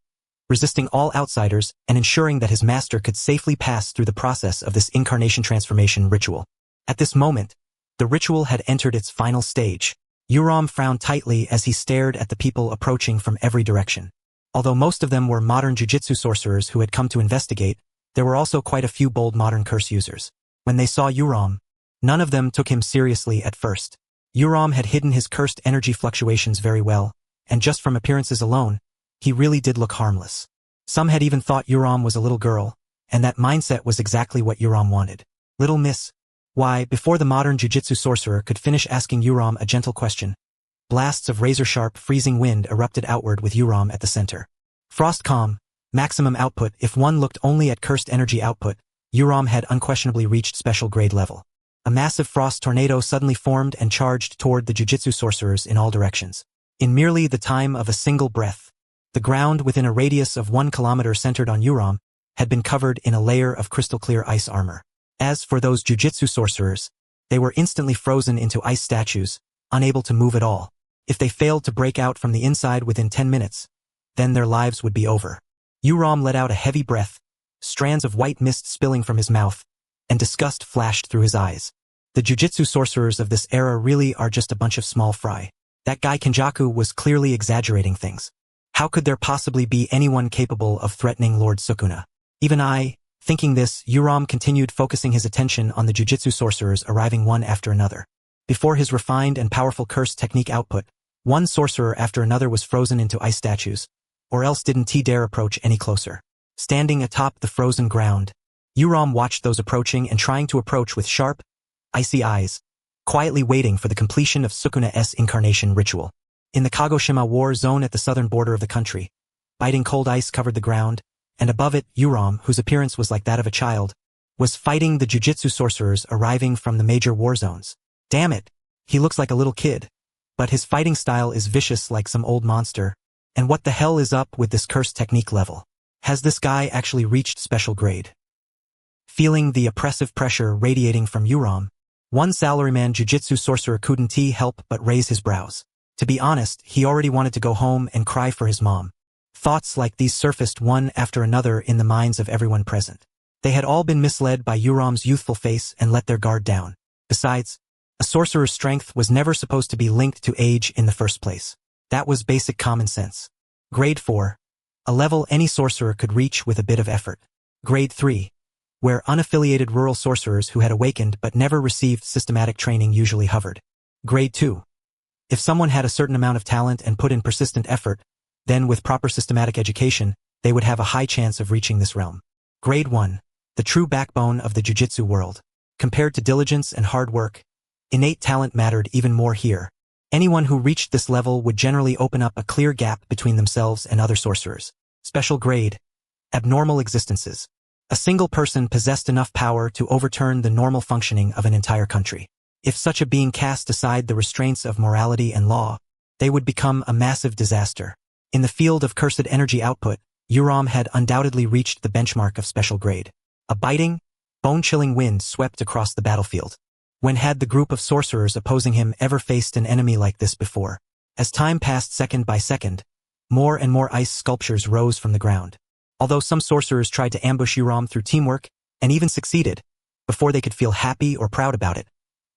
resisting all outsiders and ensuring that his master could safely pass through the process of this incarnation transformation ritual. At this moment, the ritual had entered its final stage. Ryomen frowned tightly as he stared at the people approaching from every direction. Although most of them were modern jujitsu sorcerers who had come to investigate, there were also quite a few bold modern curse users. When they saw Ryomen, none of them took him seriously at first. Ryomen had hidden his cursed energy fluctuations very well, and just from appearances alone, he really did look harmless. Some had even thought Ryomen was a little girl, and that mindset was exactly what Ryomen wanted. Little miss. Why, before the modern jujitsu sorcerer could finish asking Ryomen a gentle question, blasts of razor-sharp freezing wind erupted outward with Ryomen at the center. Frost calm, maximum output. If one looked only at cursed energy output, Ryomen had unquestionably reached special grade level. A massive frost tornado suddenly formed and charged toward the jujitsu sorcerers in all directions. In merely the time of a single breath, the ground within a radius of 1 kilometer centered on Ryomen had been covered in a layer of crystal-clear ice armor. As for those jujitsu sorcerers, they were instantly frozen into ice statues, unable to move at all. If they failed to break out from the inside within 10 minutes, then their lives would be over. Yuram let out a heavy breath, strands of white mist spilling from his mouth, and disgust flashed through his eyes. The jujitsu sorcerers of this era really are just a bunch of small fry. That guy Kenjaku was clearly exaggerating things. How could there possibly be anyone capable of threatening Lord Sukuna? Even I, thinking this, Yuram continued focusing his attention on the jujitsu sorcerers arriving one after another. Before his refined and powerful curse technique output, one sorcerer after another was frozen into ice statues, or else didn't he dare approach any closer. Standing atop the frozen ground, Yuram watched those approaching and trying to approach with sharp, icy eyes, quietly waiting for the completion of Sukuna's incarnation ritual. In the Kagoshima war zone at the southern border of the country, biting cold ice covered the ground, and above it, Yuram, whose appearance was like that of a child, was fighting the jujitsu sorcerers arriving from the major war zones. Damn it, he looks like a little kid, but his fighting style is vicious like some old monster. And what the hell is up with this curse technique level? Has this guy actually reached special grade? Feeling the oppressive pressure radiating from Yuram, one salaryman jujitsu sorcerer couldn't help but raise his brows. To be honest, he already wanted to go home and cry for his mom. Thoughts like these surfaced one after another in the minds of everyone present. They had all been misled by Yuram's youthful face and let their guard down. Besides, a sorcerer's strength was never supposed to be linked to age in the first place. That was basic common sense. Grade 4. A level any sorcerer could reach with a bit of effort. Grade 3. Where unaffiliated rural sorcerers who had awakened but never received systematic training usually hovered. Grade 2. If someone had a certain amount of talent and put in persistent effort, then with proper systematic education, they would have a high chance of reaching this realm. Grade 1. The true backbone of the jujitsu world. Compared to diligence and hard work, innate talent mattered even more here. Anyone who reached this level would generally open up a clear gap between themselves and other sorcerers. Special grade. Abnormal existences. A single person possessed enough power to overturn the normal functioning of an entire country. If such a being cast aside the restraints of morality and law, they would become a massive disaster. In the field of cursed energy output, Yuram had undoubtedly reached the benchmark of special grade. A biting, bone-chilling wind swept across the battlefield. When had the group of sorcerers opposing him ever faced an enemy like this before? As time passed second by second, more and more ice sculptures rose from the ground. Although some sorcerers tried to ambush Yuram through teamwork, and even succeeded, before they could feel happy or proud about it,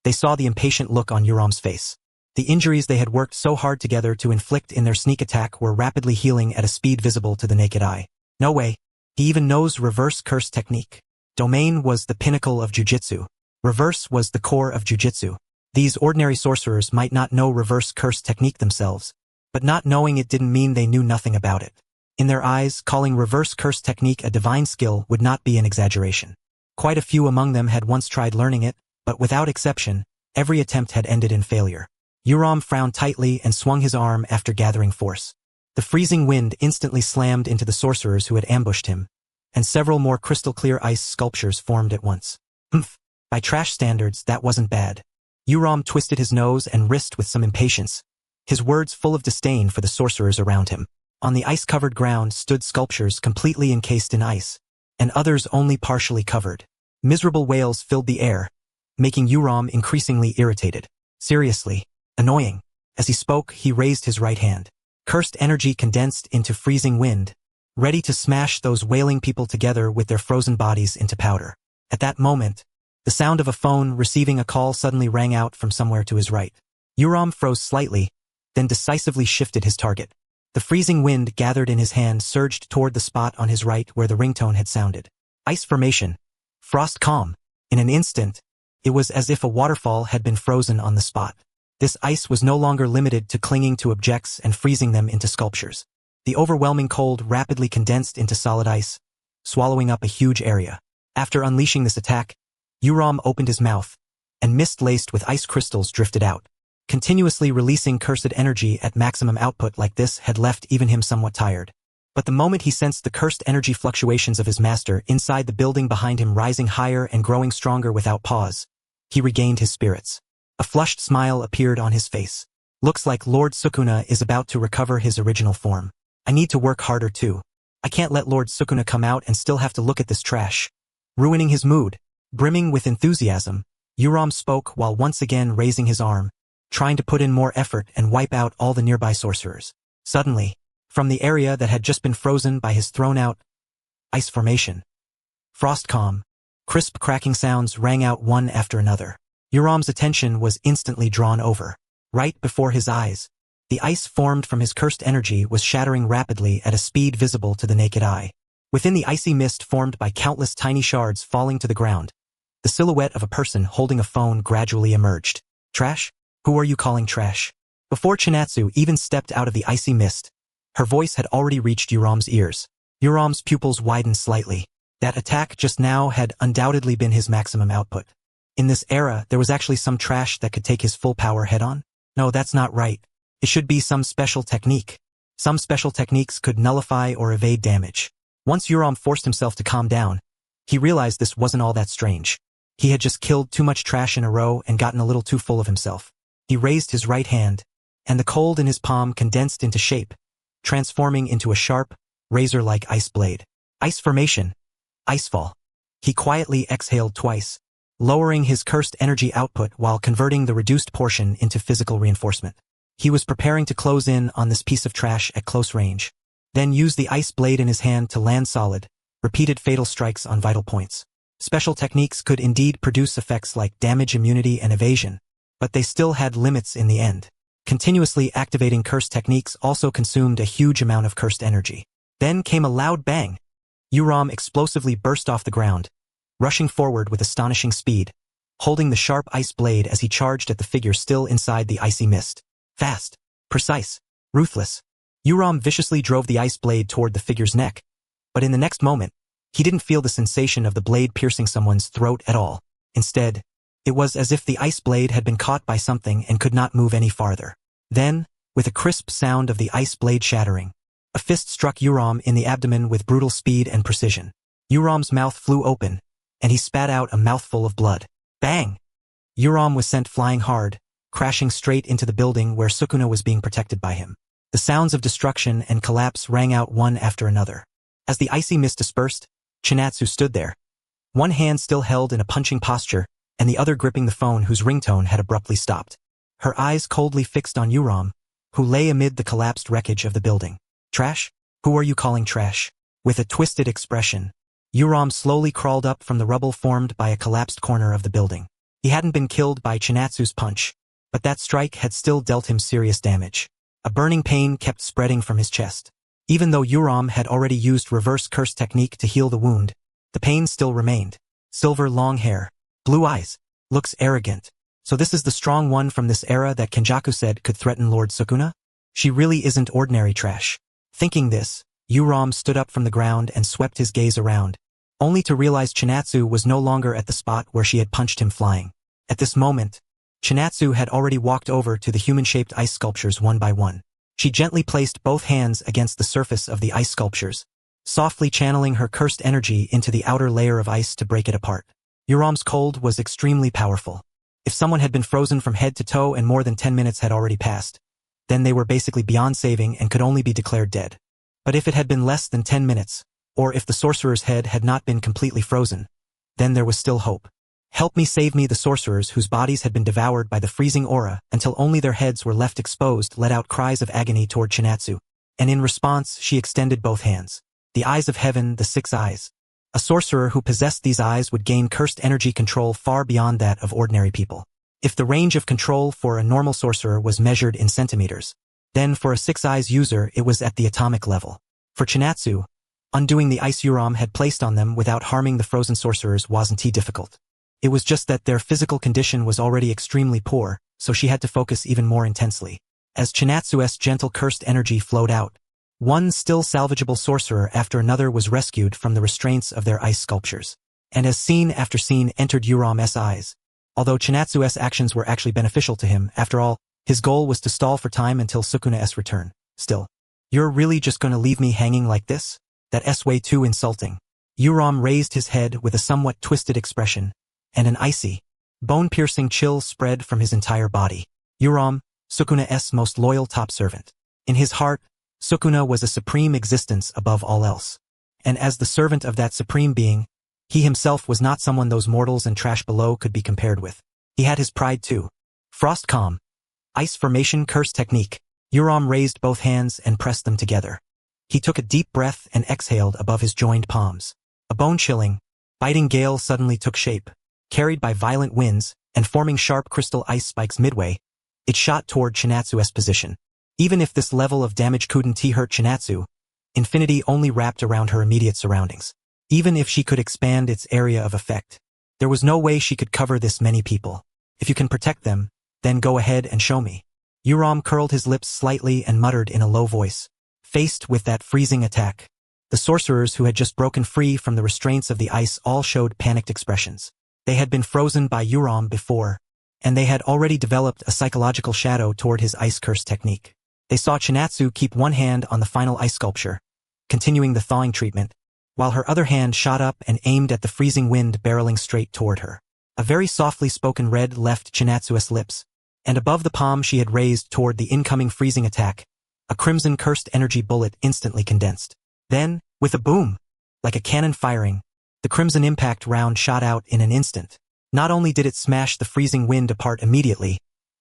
they saw the impatient look on Yuram's face. The injuries they had worked so hard together to inflict in their sneak attack were rapidly healing at a speed visible to the naked eye. No way. He even knows reverse curse technique. Domain was the pinnacle of jujitsu. Reverse was the core of jujitsu. These ordinary sorcerers might not know reverse curse technique themselves, but not knowing it didn't mean they knew nothing about it. In their eyes, calling reverse curse technique a divine skill would not be an exaggeration. Quite a few among them had once tried learning it, but without exception, every attempt had ended in failure. Yuram frowned tightly and swung his arm after gathering force. The freezing wind instantly slammed into the sorcerers who had ambushed him, and several more crystal-clear ice sculptures formed at once. Humph! By trash standards, that wasn't bad. Yuram twisted his nose and wrist with some impatience, his words full of disdain for the sorcerers around him. On the ice-covered ground stood sculptures completely encased in ice, and others only partially covered. Miserable wails filled the air, making Yuram increasingly irritated. Seriously, annoying. As he spoke, he raised his right hand. Cursed energy condensed into freezing wind, ready to smash those wailing people together with their frozen bodies into powder. At that moment, the sound of a phone receiving a call suddenly rang out from somewhere to his right. Yuram froze slightly, then decisively shifted his target. The freezing wind gathered in his hand surged toward the spot on his right where the ringtone had sounded. Ice formation. Frost calm. In an instant, it was as if a waterfall had been frozen on the spot. This ice was no longer limited to clinging to objects and freezing them into sculptures. The overwhelming cold rapidly condensed into solid ice, swallowing up a huge area. After unleashing this attack, Yuram opened his mouth, and mist laced with ice crystals drifted out. Continuously releasing cursed energy at maximum output like this had left even him somewhat tired. But the moment he sensed the cursed energy fluctuations of his master inside the building behind him rising higher and growing stronger without pause, he regained his spirits. A flushed smile appeared on his face. Looks like Lord Sukuna is about to recover his original form. I need to work harder too. I can't let Lord Sukuna come out and still have to look at this trash. Ruining his mood, brimming with enthusiasm, Yuram spoke while once again raising his arm, trying to put in more effort and wipe out all the nearby sorcerers. Suddenly, from the area that had just been frozen by his thrown-out ice formation. Frost calm. Crisp cracking sounds rang out one after another. Yuram's attention was instantly drawn over. Right before his eyes, the ice formed from his cursed energy was shattering rapidly at a speed visible to the naked eye. Within the icy mist formed by countless tiny shards falling to the ground, the silhouette of a person holding a phone gradually emerged. Trash? Who are you calling trash? Before Chinatsu even stepped out of the icy mist, her voice had already reached Yuram's ears. Yuram's pupils widened slightly. That attack just now had undoubtedly been his maximum output. In this era, there was actually some trash that could take his full power head-on? No, that's not right. It should be some special technique. Some special techniques could nullify or evade damage. Once Yuram forced himself to calm down, he realized this wasn't all that strange. He had just killed too much trash in a row and gotten a little too full of himself. He raised his right hand, and the cold in his palm condensed into shape, transforming into a sharp, razor-like ice blade. Ice formation. Icefall. He quietly exhaled twice, lowering his cursed energy output while converting the reduced portion into physical reinforcement. He was preparing to close in on this piece of trash at close range, then use the ice blade in his hand to land solid, repeated fatal strikes on vital points. Special techniques could indeed produce effects like damage, immunity, and evasion, but they still had limits in the end. Continuously activating cursed techniques also consumed a huge amount of cursed energy. Then came a loud bang. Yuram explosively burst off the ground, rushing forward with astonishing speed, holding the sharp ice blade as he charged at the figure still inside the icy mist. Fast, precise, ruthless. Yuram viciously drove the ice blade toward the figure's neck, but in the next moment, he didn't feel the sensation of the blade piercing someone's throat at all. Instead, it was as if the ice blade had been caught by something and could not move any farther. Then, with a crisp sound of the ice blade shattering, a fist struck Yuram in the abdomen with brutal speed and precision. Yuram's mouth flew open, and he spat out a mouthful of blood. Bang! Yuram was sent flying hard, crashing straight into the building where Sukuna was being protected by him. The sounds of destruction and collapse rang out one after another. As the icy mist dispersed, Chinatsu stood there, one hand still held in a punching posture, and the other gripping the phone whose ringtone had abruptly stopped. Her eyes coldly fixed on Yuram, who lay amid the collapsed wreckage of the building. Trash? Who are you calling trash? With a twisted expression, Yuram slowly crawled up from the rubble formed by a collapsed corner of the building. He hadn't been killed by Chinatsu's punch, but that strike had still dealt him serious damage. A burning pain kept spreading from his chest. Even though Yuram had already used reverse curse technique to heal the wound, the pain still remained. Silver long hair, blue eyes, looks arrogant. So this is the strong one from this era that Kenjaku said could threaten Lord Sukuna? She really isn't ordinary trash. Thinking this, Yuram stood up from the ground and swept his gaze around, only to realize Chinatsu was no longer at the spot where she had punched him flying. At this moment, Chinatsu had already walked over to the human-shaped ice sculptures one by one. She gently placed both hands against the surface of the ice sculptures, softly channeling her cursed energy into the outer layer of ice to break it apart. Yuram's cold was extremely powerful. If someone had been frozen from head to toe and more than 10 minutes had already passed, then they were basically beyond saving and could only be declared dead. But if it had been less than 10 minutes, or if the sorcerer's head had not been completely frozen, then there was still hope. Help me save me. The sorcerers whose bodies had been devoured by the freezing aura until only their heads were left exposed let out cries of agony toward Chinatsu, and in response she extended both hands. The eyes of heaven, the 6 eyes. A sorcerer who possessed these eyes would gain cursed energy control far beyond that of ordinary people. If the range of control for a normal sorcerer was measured in centimeters, then for a 6 eyes user it was at the atomic level. For Chinatsu, undoing the ice Yuram had placed on them without harming the frozen sorcerers wasn't difficult. It was just that their physical condition was already extremely poor, so she had to focus even more intensely. As Chinatsu's gentle cursed energy flowed out, one still salvageable sorcerer after another was rescued from the restraints of their ice sculptures. And as scene after scene entered Yuram's eyes, although Chinatsu's actions were actually beneficial to him, after all, his goal was to stall for time until Sukuna's return. Still, you're really just gonna leave me hanging like this? That's way too insulting. Yuram raised his head with a somewhat twisted expression, and an icy, bone-piercing chill spread from his entire body. Yuram, Sukuna's most loyal top servant. In his heart, Sukuna was a supreme existence above all else. And as the servant of that supreme being, he himself was not someone those mortals and trash below could be compared with. He had his pride too. Frost calm. Ice formation curse technique. Yuram raised both hands and pressed them together. He took a deep breath and exhaled above his joined palms. A bone-chilling, biting gale suddenly took shape. Carried by violent winds and forming sharp crystal ice spikes midway, it shot toward Chinatsu's position. Even if this level of damage couldn't hurt Chinatsu, infinity only wrapped around her immediate surroundings. Even if she could expand its area of effect, there was no way she could cover this many people. If you can protect them, then go ahead and show me. Yuram curled his lips slightly and muttered in a low voice. Faced with that freezing attack, the sorcerers who had just broken free from the restraints of the ice all showed panicked expressions. They had been frozen by Yuram before, and they had already developed a psychological shadow toward his ice curse technique. They saw Chinatsu keep one hand on the final ice sculpture, continuing the thawing treatment, while her other hand shot up and aimed at the freezing wind barreling straight toward her. A very softly spoken red left Chinatsu's lips, and above the palm she had raised toward the incoming freezing attack, a crimson cursed energy bullet instantly condensed. Then, with a boom, like a cannon firing, the crimson impact round shot out in an instant. Not only did it smash the freezing wind apart immediately,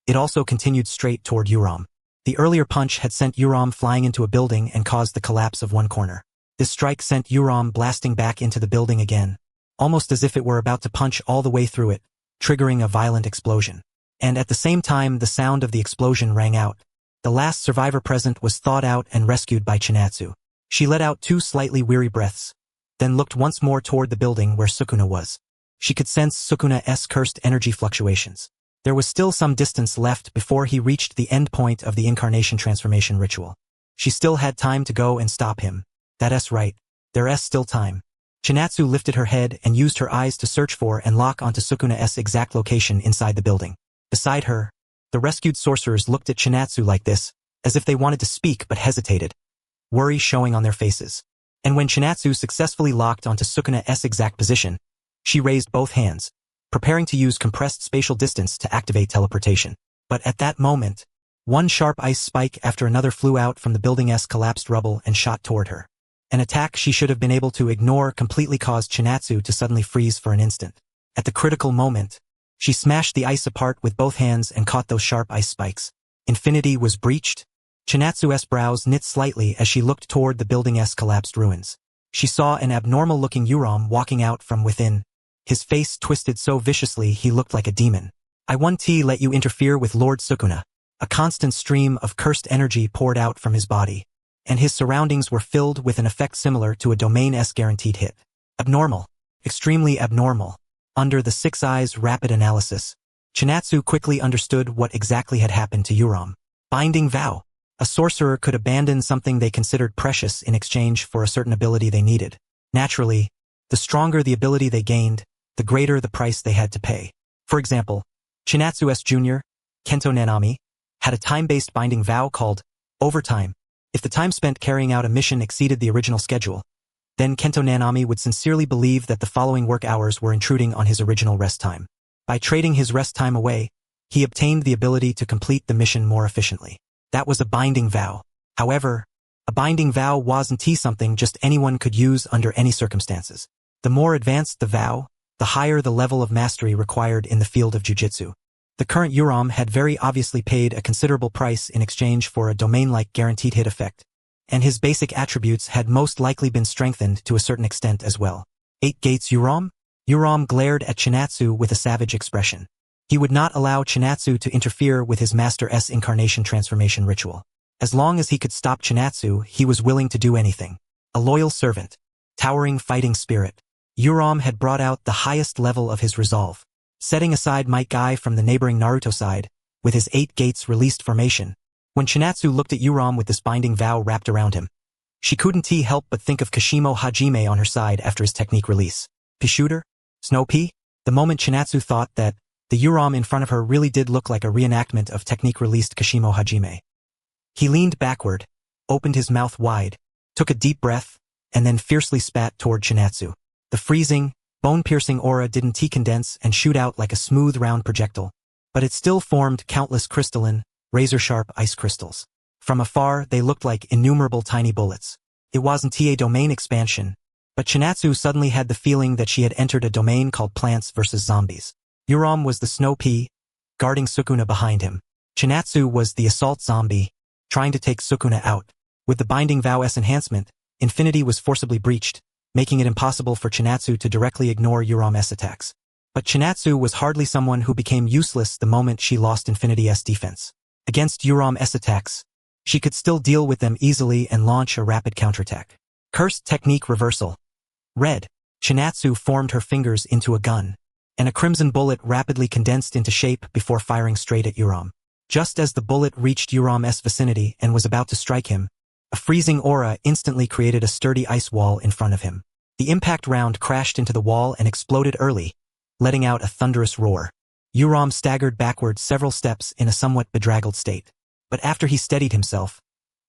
it also continued straight toward Yuram. The earlier punch had sent Yuram flying into a building and caused the collapse of one corner. This strike sent Yuram blasting back into the building again, almost as if it were about to punch all the way through it, triggering a violent explosion. And at the same time the sound of the explosion rang out. The last survivor present was thawed out and rescued by Chinatsu. She let out 2 slightly weary breaths, then looked once more toward the building where Sukuna was. She could sense Sukuna's cursed energy fluctuations. There was still some distance left before he reached the end point of the incarnation transformation ritual. She still had time to go and stop him. That's right. There's still time. Chinatsu lifted her head and used her eyes to search for and lock onto Sukuna's exact location inside the building. Beside her, the rescued sorcerers looked at Chinatsu like this, as if they wanted to speak but hesitated, worry showing on their faces. And when Chinatsu successfully locked onto Sukuna's exact position, she raised both hands, preparing to use compressed spatial distance to activate teleportation. But at that moment, one sharp ice spike after another flew out from the building's collapsed rubble and shot toward her. An attack she should have been able to ignore completely caused Chinatsu to suddenly freeze for an instant. At the critical moment, she smashed the ice apart with both hands and caught those sharp ice spikes. Infinity was breached. Chinatsu's brows knit slightly as she looked toward the building's collapsed ruins. She saw an abnormal-looking Yuram walking out from within, his face twisted so viciously he looked like a demon. I won't let you interfere with Lord Sukuna. A constant stream of cursed energy poured out from his body, and his surroundings were filled with an effect similar to a domain-esque guaranteed hit. Abnormal. Extremely abnormal. Under the Six Eyes' rapid analysis, Chinatsu quickly understood what exactly had happened to Yuram. Binding vow. A sorcerer could abandon something they considered precious in exchange for a certain ability they needed. Naturally, the stronger the ability they gained, the greater the price they had to pay. For example, Chinatsu's junior, Kento Nanami, had a time-based binding vow called overtime. If the time spent carrying out a mission exceeded the original schedule, then Kento Nanami would sincerely believe that the following work hours were intruding on his original rest time. By trading his rest time away, he obtained the ability to complete the mission more efficiently. That was a binding vow. However, a binding vow wasn't something just anyone could use under any circumstances. The more advanced the vow, the higher the level of mastery required in the field of jujitsu. The current Yuram had very obviously paid a considerable price in exchange for a domain-like guaranteed hit effect, and his basic attributes had most likely been strengthened to a certain extent as well. 8 Gates Yuram? Yuram glared at Chinatsu with a savage expression. He would not allow Chinatsu to interfere with his master's incarnation transformation ritual. As long as he could stop Chinatsu, he was willing to do anything. A loyal servant. Towering fighting spirit. Yuram had brought out the highest level of his resolve. Setting aside Might Guy from the neighboring Naruto side, with his 8 gates released formation, when Chinatsu looked at Yuram with this binding vow wrapped around him, she couldn't help but think of Kashimo Hajime on her side after his technique release. P-shooter? Snow P? The moment Chinatsu thought that, the Yuram in front of her really did look like a reenactment of technique-released Kashimo Hajime. He leaned backward, opened his mouth wide, took a deep breath, and then fiercely spat toward Chinatsu. The freezing, bone-piercing aura didn't condense and shoot out like a smooth round projectile, but it still formed countless crystalline, razor-sharp ice crystals. From afar, they looked like innumerable tiny bullets. It wasn't a domain expansion, but Chinatsu suddenly had the feeling that she had entered a domain called Plants vs. Zombies. Yuram was the Snow Pea, guarding Sukuna behind him. Chinatsu was the assault zombie, trying to take Sukuna out. With the binding vow S enhancement, infinity was forcibly breached, making it impossible for Chinatsu to directly ignore Uram's attacks. But Chinatsu was hardly someone who became useless the moment she lost infinity's defense. Against Uram's attacks, she could still deal with them easily and launch a rapid counterattack. Cursed technique reversal. Red. Chinatsu formed her fingers into a gun, and a crimson bullet rapidly condensed into shape before firing straight at Uram. Just as the bullet reached Uram's vicinity and was about to strike him, a freezing aura instantly created a sturdy ice wall in front of him. The impact round crashed into the wall and exploded early, letting out a thunderous roar. Uram staggered backward several steps in a somewhat bedraggled state. But after he steadied himself,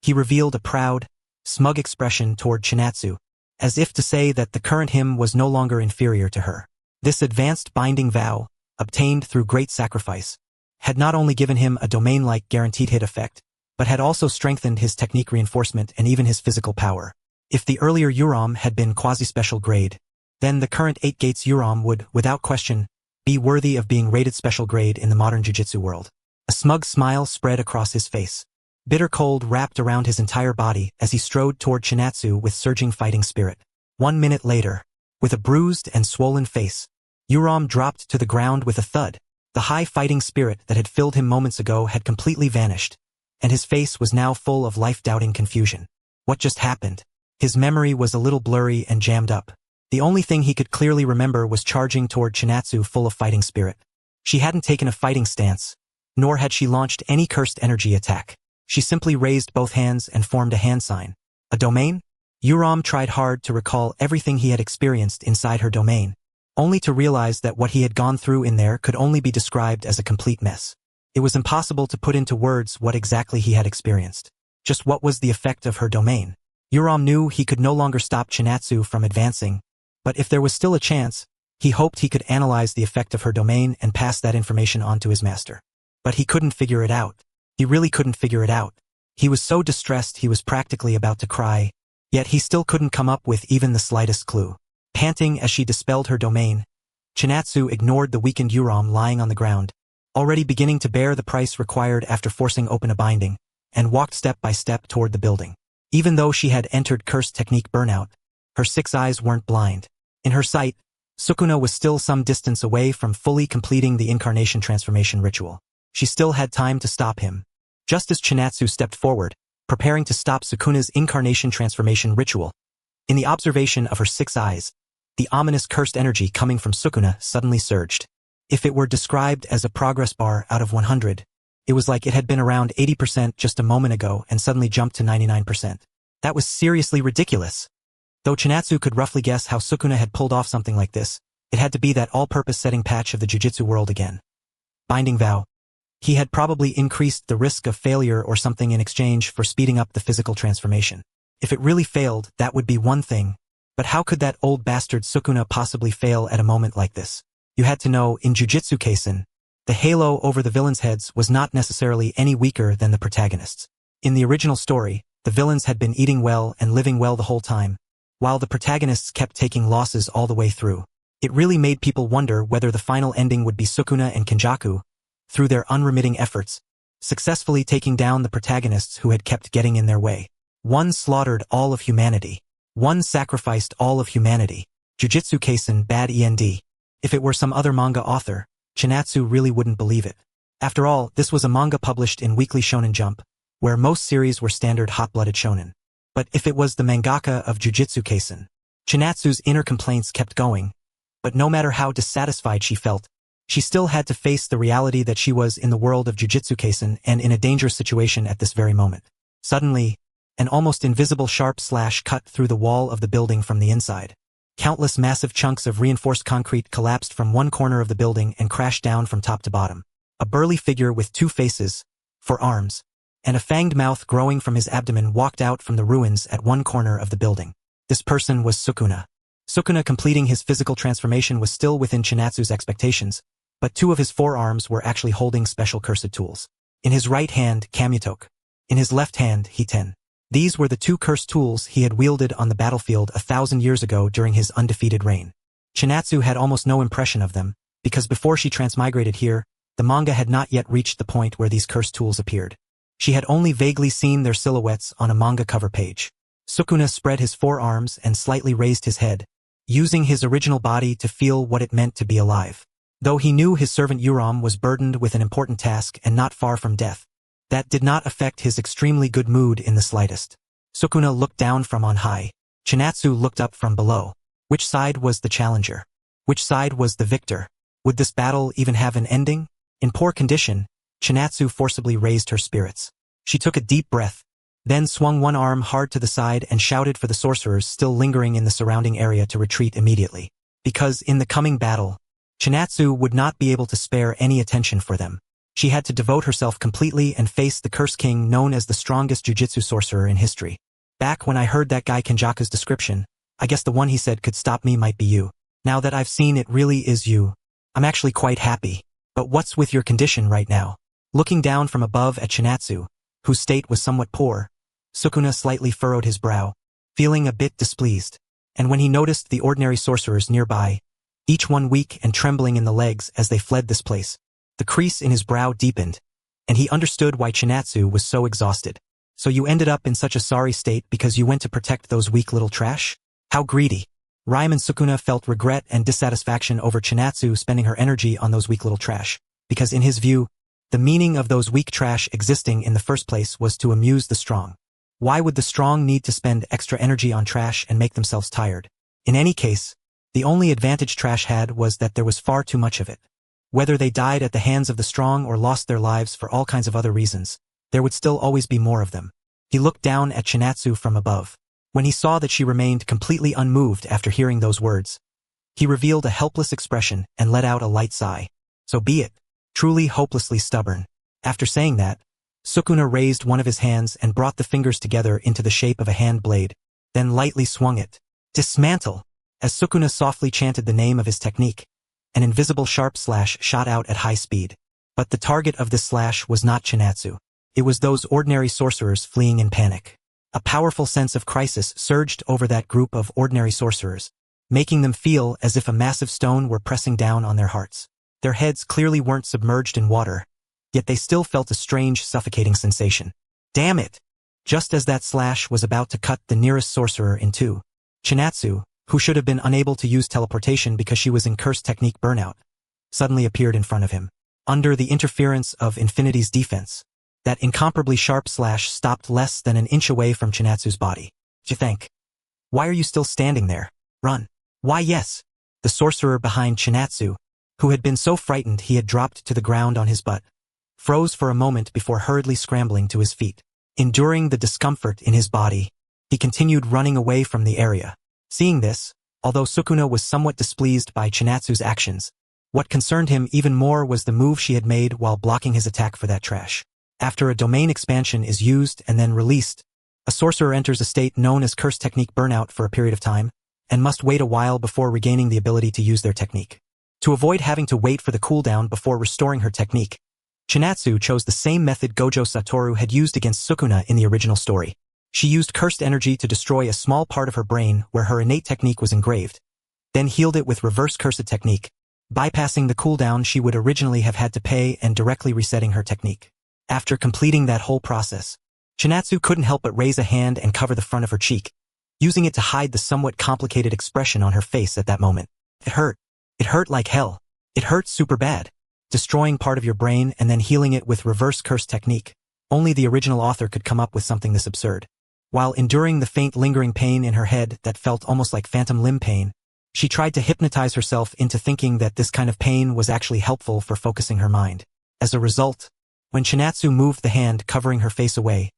he revealed a proud, smug expression toward Chinatsu, as if to say that the current him was no longer inferior to her. This advanced binding vow, obtained through great sacrifice, had not only given him a domain-like guaranteed hit effect, but had also strengthened his technique reinforcement and even his physical power. If the earlier Uram had been quasi-special grade, then the current 8 Gates Uram would, without question, be worthy of being rated special grade in the modern jiu-jitsu world. A smug smile spread across his face. Bitter cold wrapped around his entire body as he strode toward Chinatsu with surging fighting spirit. 1 minute later, with a bruised and swollen face, Uram dropped to the ground with a thud. The high fighting spirit that had filled him moments ago had completely vanished, and his face was now full of life-doubting confusion. What just happened? His memory was a little blurry and jammed up. The only thing he could clearly remember was charging toward Chinatsu full of fighting spirit. She hadn't taken a fighting stance, nor had she launched any cursed energy attack. She simply raised both hands and formed a hand sign. A domain? Uram tried hard to recall everything he had experienced inside her domain, only to realize that what he had gone through in there could only be described as a complete mess. It was impossible to put into words what exactly he had experienced. Just what was the effect of her domain? Uram knew he could no longer stop Chinatsu from advancing, but if there was still a chance, he hoped he could analyze the effect of her domain and pass that information on to his master. But he couldn't figure it out. He really couldn't figure it out. He was so distressed he was practically about to cry, yet he still couldn't come up with even the slightest clue. Panting as she dispelled her domain, Chinatsu ignored the weakened Uram lying on the ground, already beginning to bear the price required after forcing open a binding, and walked step by step toward the building. Even though she had entered cursed technique burnout, her 6 eyes weren't blind. In her sight, Sukuna was still some distance away from fully completing the incarnation transformation ritual. She still had time to stop him. Just as Chinatsu stepped forward, preparing to stop Sukuna's incarnation transformation ritual, in the observation of her 6 eyes, the ominous cursed energy coming from Sukuna suddenly surged. If it were described as a progress bar out of 100, it was like it had been around 80% just a moment ago and suddenly jumped to 99%. That was seriously ridiculous. Though Chinatsu could roughly guess how Sukuna had pulled off something like this, it had to be that all-purpose setting patch of the jiu-jitsu world again. Binding vow. He had probably increased the risk of failure or something in exchange for speeding up the physical transformation. If it really failed, that would be one thing, but how could that old bastard Sukuna possibly fail at a moment like this? You had to know, in Jujutsu Kaisen, the halo over the villains' heads was not necessarily any weaker than the protagonists. In the original story, the villains had been eating well and living well the whole time, while the protagonists kept taking losses all the way through. It really made people wonder whether the final ending would be Sukuna and Kenjaku, through their unremitting efforts, successfully taking down the protagonists who had kept getting in their way. One slaughtered all of humanity. One sacrificed all of humanity. Jujutsu Kaisen bad END. If it were some other manga author, Chinatsu really wouldn't believe it. After all, this was a manga published in Weekly Shonen Jump, where most series were standard hot-blooded shonen. But if it was the mangaka of Jujutsu Kaisen, Chinatsu's inner complaints kept going, but no matter how dissatisfied she felt, she still had to face the reality that she was in the world of Jujutsu Kaisen and in a dangerous situation at this very moment. Suddenly, an almost invisible sharp slash cut through the wall of the building from the inside. Countless massive chunks of reinforced concrete collapsed from one corner of the building and crashed down from top to bottom. A burly figure with 2 faces, 4 arms, and a fanged mouth growing from his abdomen walked out from the ruins at one corner of the building. This person was Sukuna. Sukuna completing his physical transformation was still within Chinatsu's expectations, but 2 of his 4 arms were actually holding special cursed tools. In his right hand, Kamutoke. In his left hand, Hiten. These were the 2 cursed tools he had wielded on the battlefield 1,000 years ago during his undefeated reign. Chinatsu had almost no impression of them, because before she transmigrated here, the manga had not yet reached the point where these cursed tools appeared. She had only vaguely seen their silhouettes on a manga cover page. Sukuna spread his forearms and slightly raised his head, using his original body to feel what it meant to be alive. Though he knew his servant Uram was burdened with an important task and not far from death, that did not affect his extremely good mood in the slightest. Sukuna looked down from on high. Chinatsu looked up from below. Which side was the challenger? Which side was the victor? Would this battle even have an ending? In poor condition, Chinatsu forcibly raised her spirits. She took a deep breath, then swung one arm hard to the side and shouted for the sorcerers still lingering in the surrounding area to retreat immediately. Because in the coming battle, Chinatsu would not be able to spare any attention for them. She had to devote herself completely and face the Curse King known as the strongest jujitsu sorcerer in history. Back when I heard that guy Kenjaku's description, I guess the one he said could stop me might be you. Now that I've seen it really is you, I'm actually quite happy. But what's with your condition right now? Looking down from above at Chinatsu, whose state was somewhat poor, Sukuna slightly furrowed his brow, feeling a bit displeased. And when he noticed the ordinary sorcerers nearby, each one weak and trembling in the legs as they fled this place, the crease in his brow deepened, and he understood why Chinatsu was so exhausted. So you ended up in such a sorry state because you went to protect those weak little trash? How greedy. Ryomen Sukuna felt regret and dissatisfaction over Chinatsu spending her energy on those weak little trash, because in his view, the meaning of those weak trash existing in the first place was to amuse the strong. Why would the strong need to spend extra energy on trash and make themselves tired? In any case, the only advantage trash had was that there was far too much of it. Whether they died at the hands of the strong or lost their lives for all kinds of other reasons, there would still always be more of them. He looked down at Chinatsu from above. When he saw that she remained completely unmoved after hearing those words, he revealed a helpless expression and let out a light sigh. So be it. Truly hopelessly stubborn. After saying that, Sukuna raised one of his hands and brought the fingers together into the shape of a hand blade, then lightly swung it. Dismantle! As Sukuna softly chanted the name of his technique, an invisible sharp slash shot out at high speed. But the target of this slash was not Chinatsu. It was those ordinary sorcerers fleeing in panic. A powerful sense of crisis surged over that group of ordinary sorcerers, making them feel as if a massive stone were pressing down on their hearts. Their heads clearly weren't submerged in water, yet they still felt a strange, suffocating sensation. Damn it! Just as that slash was about to cut the nearest sorcerer in two, Chinatsu, who should have been unable to use teleportation because she was in cursed technique burnout, suddenly appeared in front of him. Under the interference of Infinity's defense, that incomparably sharp slash stopped less than an inch away from Chinatsu's body. You think? Why are you still standing there? Run. Why yes. The sorcerer behind Chinatsu, who had been so frightened he had dropped to the ground on his butt, froze for a moment before hurriedly scrambling to his feet. Enduring the discomfort in his body, he continued running away from the area. Seeing this, although Sukuna was somewhat displeased by Chinatsu's actions, what concerned him even more was the move she had made while blocking his attack for that trash. After a domain expansion is used and then released, a sorcerer enters a state known as Curse Technique Burnout for a period of time, and must wait a while before regaining the ability to use their technique. To avoid having to wait for the cooldown before restoring her technique, Chinatsu chose the same method Gojo Satoru had used against Sukuna in the original story. She used cursed energy to destroy a small part of her brain where her innate technique was engraved, then healed it with reverse cursed technique, bypassing the cooldown she would originally have had to pay and directly resetting her technique. After completing that whole process, Chinatsu couldn't help but raise a hand and cover the front of her cheek, using it to hide the somewhat complicated expression on her face at that moment. It hurt. It hurt like hell. It hurt super bad. Destroying part of your brain and then healing it with reverse curse technique. Only the original author could come up with something this absurd. While enduring the faint lingering pain in her head that felt almost like phantom limb pain, she tried to hypnotize herself into thinking that this kind of pain was actually helpful for focusing her mind. As a result, when Chinatsu moved the hand covering her face away,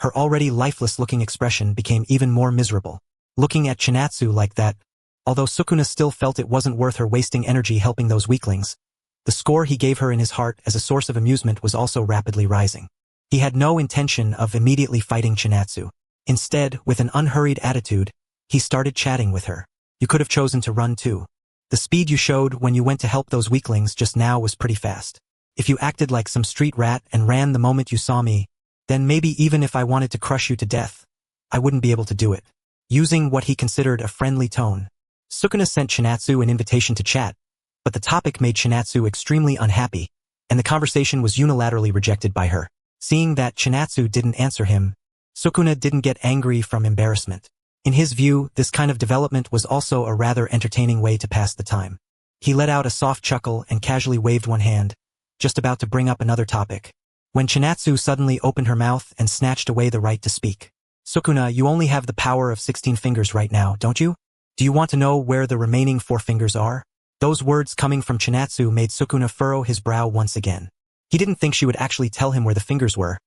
her already lifeless-looking expression became even more miserable. Looking at Chinatsu like that, although Sukuna still felt it wasn't worth her wasting energy helping those weaklings, the score he gave her in his heart as a source of amusement was also rapidly rising. He had no intention of immediately fighting Chinatsu. Instead, with an unhurried attitude, he started chatting with her. You could have chosen to run too. The speed you showed when you went to help those weaklings just now was pretty fast. If you acted like some street rat and ran the moment you saw me, then maybe even if I wanted to crush you to death, I wouldn't be able to do it. Using what he considered a friendly tone, Sukuna sent Chinatsu an invitation to chat, but the topic made Chinatsu extremely unhappy, and the conversation was unilaterally rejected by her. Seeing that Chinatsu didn't answer him, Sukuna didn't get angry from embarrassment. In his view, this kind of development was also a rather entertaining way to pass the time. He let out a soft chuckle and casually waved one hand, just about to bring up another topic, when Chinatsu suddenly opened her mouth and snatched away the right to speak. Sukuna, you only have the power of 16 fingers right now, don't you? Do you want to know where the remaining 4 fingers are? Those words coming from Chinatsu made Sukuna furrow his brow once again. He didn't think she would actually tell him where the fingers were,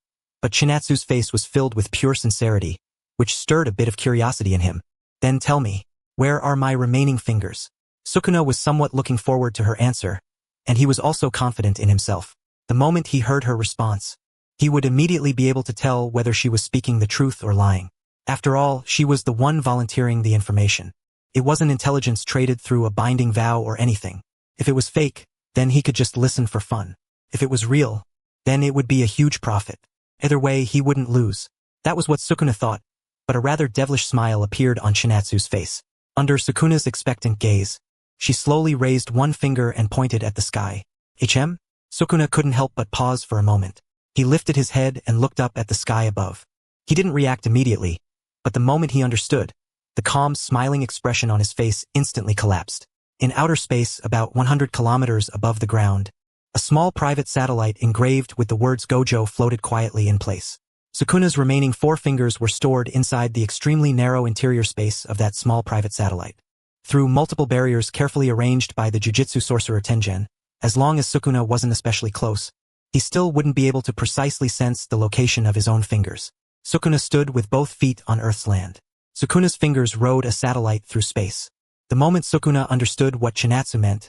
but Chinatsu's face was filled with pure sincerity, which stirred a bit of curiosity in him. Then tell me, where are my remaining fingers? Sukuna was somewhat looking forward to her answer, and he was also confident in himself. The moment he heard her response, he would immediately be able to tell whether she was speaking the truth or lying. After all, she was the one volunteering the information. It wasn't intelligence traded through a binding vow or anything. If it was fake, then he could just listen for fun. If it was real, then it would be a huge profit. Either way, he wouldn't lose. That was what Sukuna thought, but a rather devilish smile appeared on Chinatsu's face. Under Sukuna's expectant gaze, she slowly raised one finger and pointed at the sky. HM? Sukuna couldn't help but pause for a moment. He lifted his head and looked up at the sky above. He didn't react immediately, but the moment he understood, the calm, smiling expression on his face instantly collapsed. In outer space, about 100 kilometers above the ground, a small private satellite engraved with the words Gojo floated quietly in place. Sukuna's remaining 4 fingers were stored inside the extremely narrow interior space of that small private satellite. Through multiple barriers carefully arranged by the jujitsu sorcerer Tengen, as long as Sukuna wasn't especially close, he still wouldn't be able to precisely sense the location of his own fingers. Sukuna stood with both feet on Earth's land. Sukuna's fingers rode a satellite through space. The moment Sukuna understood what Chinatsu meant,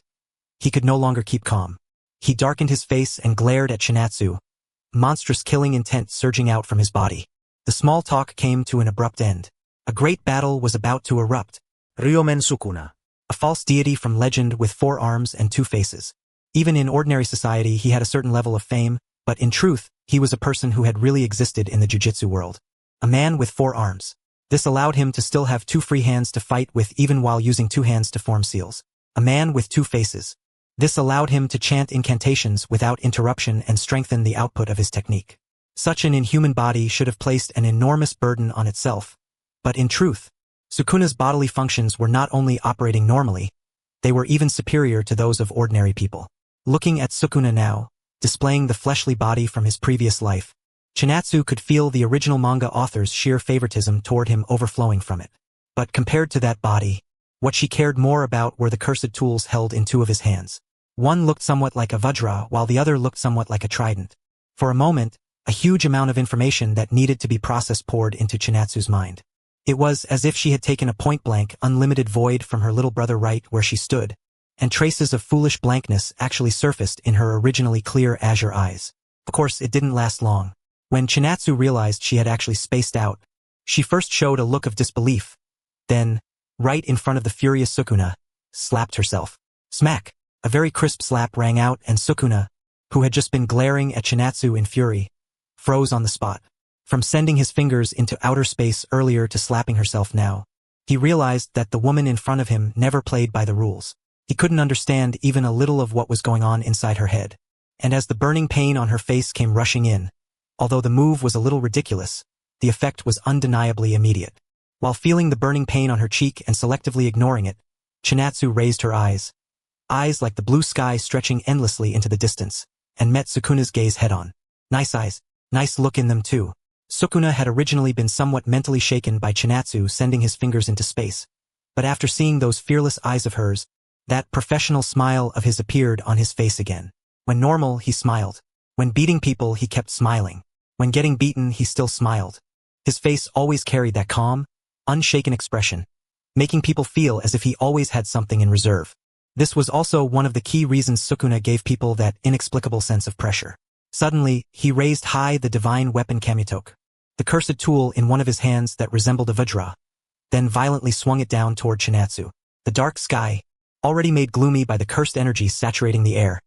he could no longer keep calm. He darkened his face and glared at Chinatsu, monstrous killing intent surging out from his body. The small talk came to an abrupt end. A great battle was about to erupt. Ryomen Sukuna. A false deity from legend with 4 arms and 2 faces. Even in ordinary society he had a certain level of fame, but in truth, he was a person who had really existed in the jujitsu world. A man with 4 arms. This allowed him to still have 2 free hands to fight with even while using 2 hands to form seals. A man with 2 faces. This allowed him to chant incantations without interruption and strengthen the output of his technique. Such an inhuman body should have placed an enormous burden on itself. But in truth, Sukuna's bodily functions were not only operating normally, they were even superior to those of ordinary people. Looking at Sukuna now, displaying the fleshly body from his previous life, Chinatsu could feel the original manga author's sheer favoritism toward him overflowing from it. But compared to that body, what she cared more about were the cursed tools held in 2 of his hands. One looked somewhat like a vajra while the other looked somewhat like a trident. For a moment, a huge amount of information that needed to be processed poured into Chinatsu's mind. It was as if she had taken a point-blank, unlimited void from her little brother right where she stood, and traces of foolish blankness actually surfaced in her originally clear azure eyes. Of course, it didn't last long. When Chinatsu realized she had actually spaced out, she first showed a look of disbelief, then, right in front of the furious Sukuna, slapped herself. Smack! A very crisp slap rang out and Sukuna, who had just been glaring at Chinatsu in fury, froze on the spot. From sending his fingers into outer space earlier to slapping herself now, he realized that the woman in front of him never played by the rules. He couldn't understand even a little of what was going on inside her head. And as the burning pain on her face came rushing in, although the move was a little ridiculous, the effect was undeniably immediate. While feeling the burning pain on her cheek and selectively ignoring it, Chinatsu raised her eyes like the blue sky stretching endlessly into the distance, and met Sukuna's gaze head-on. Nice eyes, nice look in them too. Sukuna had originally been somewhat mentally shaken by Chinatsu sending his fingers into space, but after seeing those fearless eyes of hers, that professional smile of his appeared on his face again. When normal, he smiled. When beating people, he kept smiling. When getting beaten, he still smiled. His face always carried that calm, unshaken expression, making people feel as if he always had something in reserve. This was also one of the key reasons Sukuna gave people that inexplicable sense of pressure. Suddenly, he raised high the divine weapon Kamitoke, the cursed tool in one of his hands that resembled a vajra, then violently swung it down toward Chinatsu. The dark sky, already made gloomy by the cursed energy saturating the air,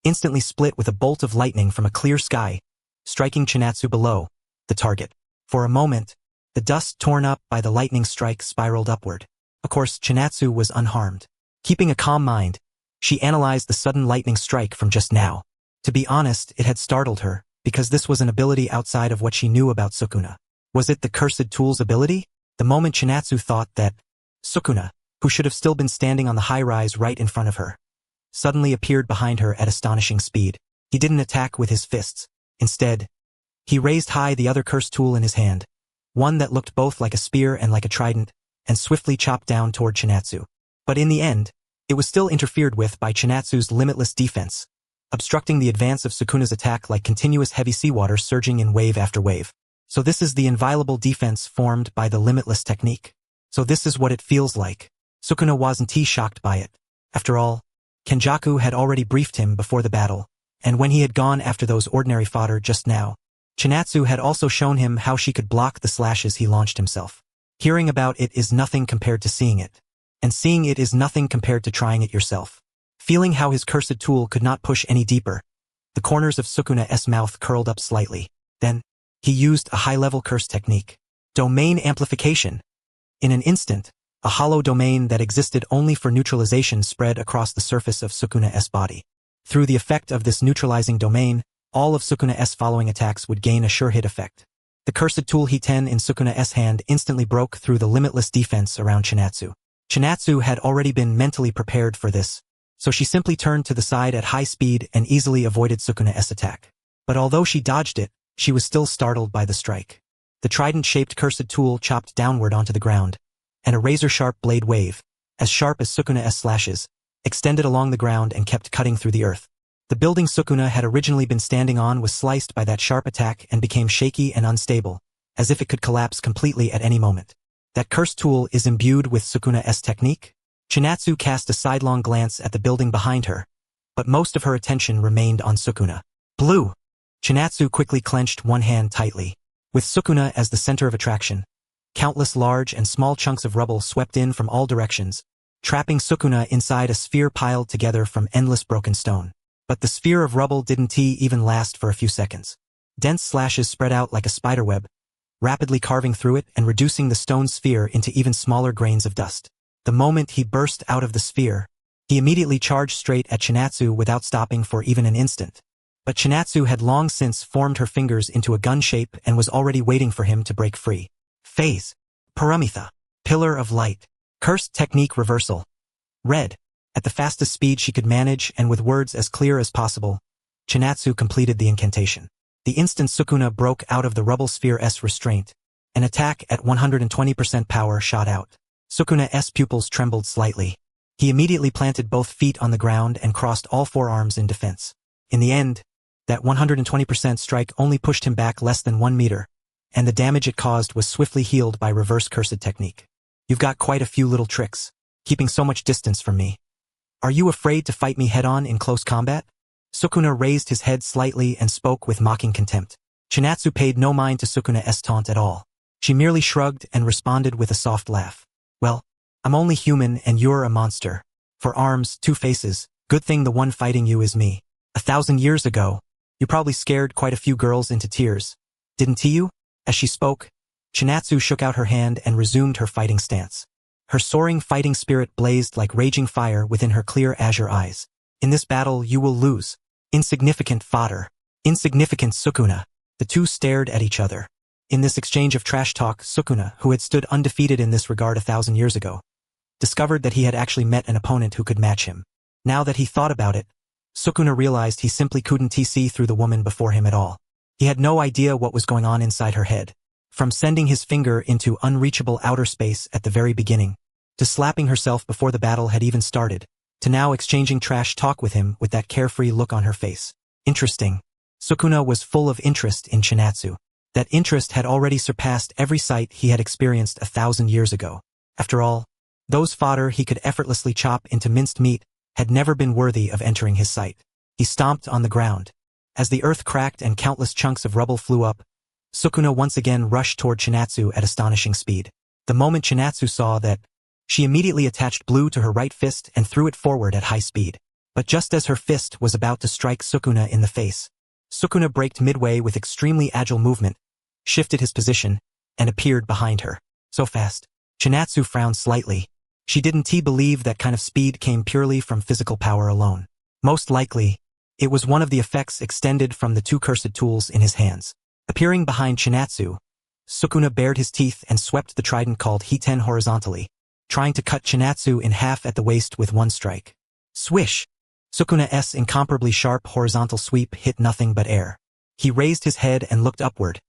instantly split with a bolt of lightning from a clear sky, striking Chinatsu below, the target. For a moment, the dust torn up by the lightning strike spiraled upward. Of course, Chinatsu was unharmed. Keeping a calm mind, she analyzed the sudden lightning strike from just now. To be honest, it had startled her, because this was an ability outside of what she knew about Sukuna. Was it the cursed tool's ability? The moment Chinatsu thought that Sukuna, who should have still been standing on the high-rise right in front of her, suddenly appeared behind her at astonishing speed. He didn't attack with his fists. Instead, he raised high the other cursed tool in his hand, one that looked both like a spear and like a trident, and swiftly chopped down toward Chinatsu. But in the end, it was still interfered with by Chinatsu's limitless defense, obstructing the advance of Sukuna's attack like continuous heavy seawater surging in wave after wave. So this is the inviolable defense formed by the limitless technique. So this is what it feels like. Sukuna wasn't shocked by it. After all, Kenjaku had already briefed him before the battle, and when he had gone after those ordinary fodder just now, Chinatsu had also shown him how she could block the slashes he launched himself. Hearing about it is nothing compared to seeing it, and seeing it is nothing compared to trying it yourself. Feeling how his cursed tool could not push any deeper, the corners of Sukuna's mouth curled up slightly. Then, he used a high-level curse technique. Domain amplification. In an instant, a hollow domain that existed only for neutralization spread across the surface of Sukuna's body. Through the effect of this neutralizing domain, all of Sukuna's following attacks would gain a sure hit effect. The cursed tool Hiten in Sukuna's hand instantly broke through the limitless defense around Chinatsu. Chinatsu had already been mentally prepared for this, so she simply turned to the side at high speed and easily avoided Sukuna's attack. But although she dodged it, she was still startled by the strike. The trident-shaped cursed tool chopped downward onto the ground, and a razor-sharp blade wave, as sharp as Sukuna's slashes, extended along the ground and kept cutting through the earth. The building Sukuna had originally been standing on was sliced by that sharp attack and became shaky and unstable, as if it could collapse completely at any moment. That cursed tool is imbued with Sukuna's technique? Chinatsu cast a sidelong glance at the building behind her, but most of her attention remained on Sukuna. Blue! Chinatsu quickly clenched one hand tightly. With Sukuna as the center of attraction, countless large and small chunks of rubble swept in from all directions, trapping Sukuna inside a sphere piled together from endless broken stone. But the sphere of rubble didn't even last for a few seconds. Dense slashes spread out like a spiderweb, rapidly carving through it and reducing the stone sphere into even smaller grains of dust. The moment he burst out of the sphere, he immediately charged straight at Chinatsu without stopping for even an instant. But Chinatsu had long since formed her fingers into a gun shape and was already waiting for him to break free. Phase. Paramitha. Pillar of Light. Cursed technique reversal. Red. At the fastest speed she could manage and with words as clear as possible, Chinatsu completed the incantation. The instant Sukuna broke out of the rubble sphere's restraint, an attack at 120% power shot out. Sukuna's pupils trembled slightly. He immediately planted both feet on the ground and crossed all forearms in defense. In the end, that 120% strike only pushed him back less than 1 meter, and the damage it caused was swiftly healed by reverse cursed technique. You've got quite a few little tricks, keeping so much distance from me. Are you afraid to fight me head-on in close combat? Sukuna raised his head slightly and spoke with mocking contempt. Chinatsu paid no mind to Sukuna's taunt at all. She merely shrugged and responded with a soft laugh. Well, I'm only human and you're a monster. For arms, 2 faces, good thing the one fighting you is me. 1,000 years ago, you probably scared quite a few girls into tears, didn't you? As she spoke, Chinatsu shook out her hand and resumed her fighting stance. Her soaring fighting spirit blazed like raging fire within her clear azure eyes. In this battle you will lose. Insignificant fodder. Insignificant Sukuna. The two stared at each other. In this exchange of trash talk, Sukuna, who had stood undefeated in this regard 1,000 years ago, discovered that he had actually met an opponent who could match him. Now that he thought about it, Sukuna realized he simply couldn't see through the woman before him at all. He had no idea what was going on inside her head. From sending his finger into unreachable outer space at the very beginning, to slapping herself before the battle had even started, to now exchanging trash talk with him with that carefree look on her face. Interesting. Sukuna was full of interest in Chinatsu. That interest had already surpassed every sight he had experienced 1,000 years ago. After all, those fodder he could effortlessly chop into minced meat had never been worthy of entering his sight. He stomped on the ground. As the earth cracked and countless chunks of rubble flew up, Sukuna once again rushed toward Chinatsu at astonishing speed. The moment Chinatsu saw that, she immediately attached blue to her right fist and threw it forward at high speed. But just as her fist was about to strike Sukuna in the face, Sukuna braked midway with extremely agile movement, shifted his position, and appeared behind her. So fast. Chinatsu frowned slightly. She didn't believe that kind of speed came purely from physical power alone. Most likely, It was one of the effects extended from the two cursed tools in his hands. Appearing behind Chinatsu, Sukuna bared his teeth and swept the trident called Hiten horizontally, trying to cut Chinatsu in half at the waist with one strike. Swish! Sukuna's incomparably sharp horizontal sweep hit nothing but air. He raised his head and looked upward,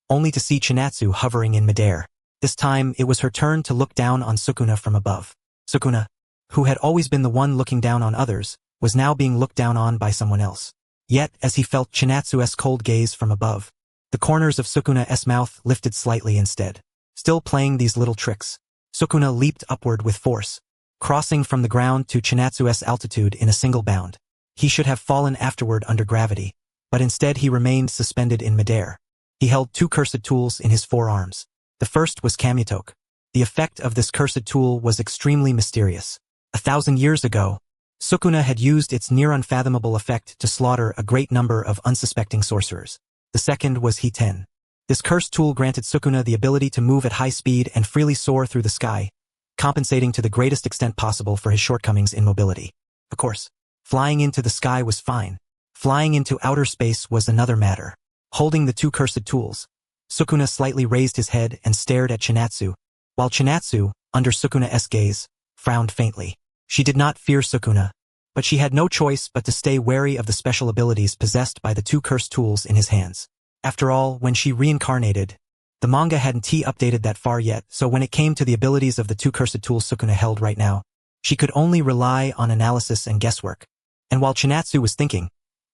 only to see Chinatsu hovering in midair. This time, it was her turn to look down on Sukuna from above. Sukuna, who had always been the one looking down on others, was now being looked down on by someone else. Yet, as he felt Chinatsu's cold gaze from above, the corners of Sukuna's mouth lifted slightly instead. Still playing these little tricks, Sukuna leaped upward with force, crossing from the ground to Chinatsu's altitude in a single bound. He should have fallen afterward under gravity, but instead he remained suspended in midair. He held two cursed tools in his forearms. The first was Kamyutoke. The effect of this cursed tool was extremely mysterious. 1,000 years ago, Sukuna had used its near-unfathomable effect to slaughter a great number of unsuspecting sorcerers. The second was Hiten. This cursed tool granted Sukuna the ability to move at high speed and freely soar through the sky, compensating to the greatest extent possible for his shortcomings in mobility. Of course, flying into the sky was fine. Flying into outer space was another matter. Holding the two cursed tools, Sukuna slightly raised his head and stared at Chinatsu, while Chinatsu, under Sukuna's gaze, frowned faintly. She did not fear Sukuna, but she had no choice but to stay wary of the special abilities possessed by the two cursed tools in his hands. After all, when she reincarnated, the manga hadn't updated that far yet, so when it came to the abilities of the two cursed tools Sukuna held right now, she could only rely on analysis and guesswork. And while Chinatsu was thinking,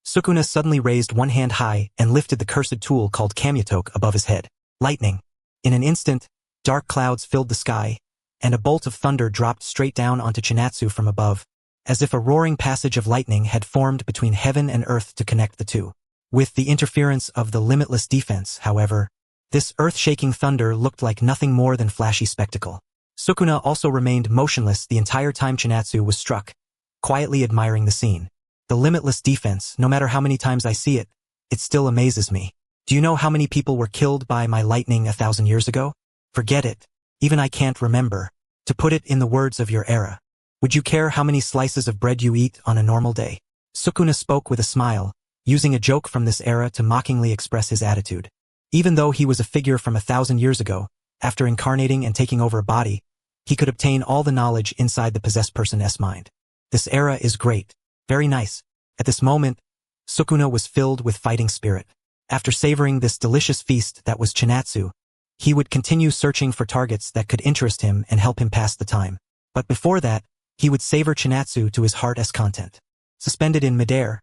Sukuna suddenly raised one hand high and lifted the cursed tool called Kamyutoke above his head. Lightning. In an instant, dark clouds filled the sky, and a bolt of thunder dropped straight down onto Chinatsu from above, as if a roaring passage of lightning had formed between heaven and earth to connect the two. With the interference of the limitless defense, however, this earth-shaking thunder looked like nothing more than flashy spectacle. Sukuna also remained motionless the entire time Chinatsu was struck, quietly admiring the scene. The limitless defense, no matter how many times I see it, it still amazes me. Do you know how many people were killed by my lightning 1,000 years ago? Forget it. Even I can't remember. To put it in the words of your era, would you care how many slices of bread you eat on a normal day? Sukuna spoke with a smile, using a joke from this era to mockingly express his attitude. Even though he was a figure from 1,000 years ago, after incarnating and taking over a body, he could obtain all the knowledge inside the possessed person's mind. This era is great. Very nice. At this moment, Sukuna was filled with fighting spirit. After savoring this delicious feast that was Chinatsu, he would continue searching for targets that could interest him and help him pass the time. But before that, he would savor Chinatsu to his heart's content. Suspended in midair,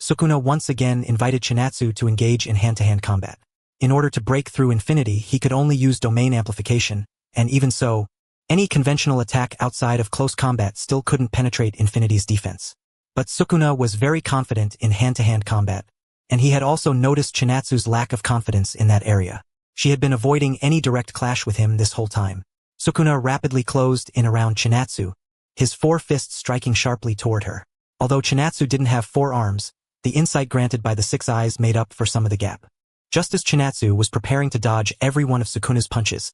Sukuna once again invited Chinatsu to engage in hand-to-hand combat. In order to break through infinity, he could only use domain amplification, and even so, any conventional attack outside of close combat still couldn't penetrate infinity's defense. But Sukuna was very confident in hand-to-hand combat, and he had also noticed Chinatsu's lack of confidence in that area. She had been avoiding any direct clash with him this whole time. Sukuna rapidly closed in around Chinatsu, his four fists striking sharply toward her. Although Chinatsu didn't have 4 arms, the insight granted by the 6 eyes made up for some of the gap. Just as Chinatsu was preparing to dodge every one of Sukuna's punches,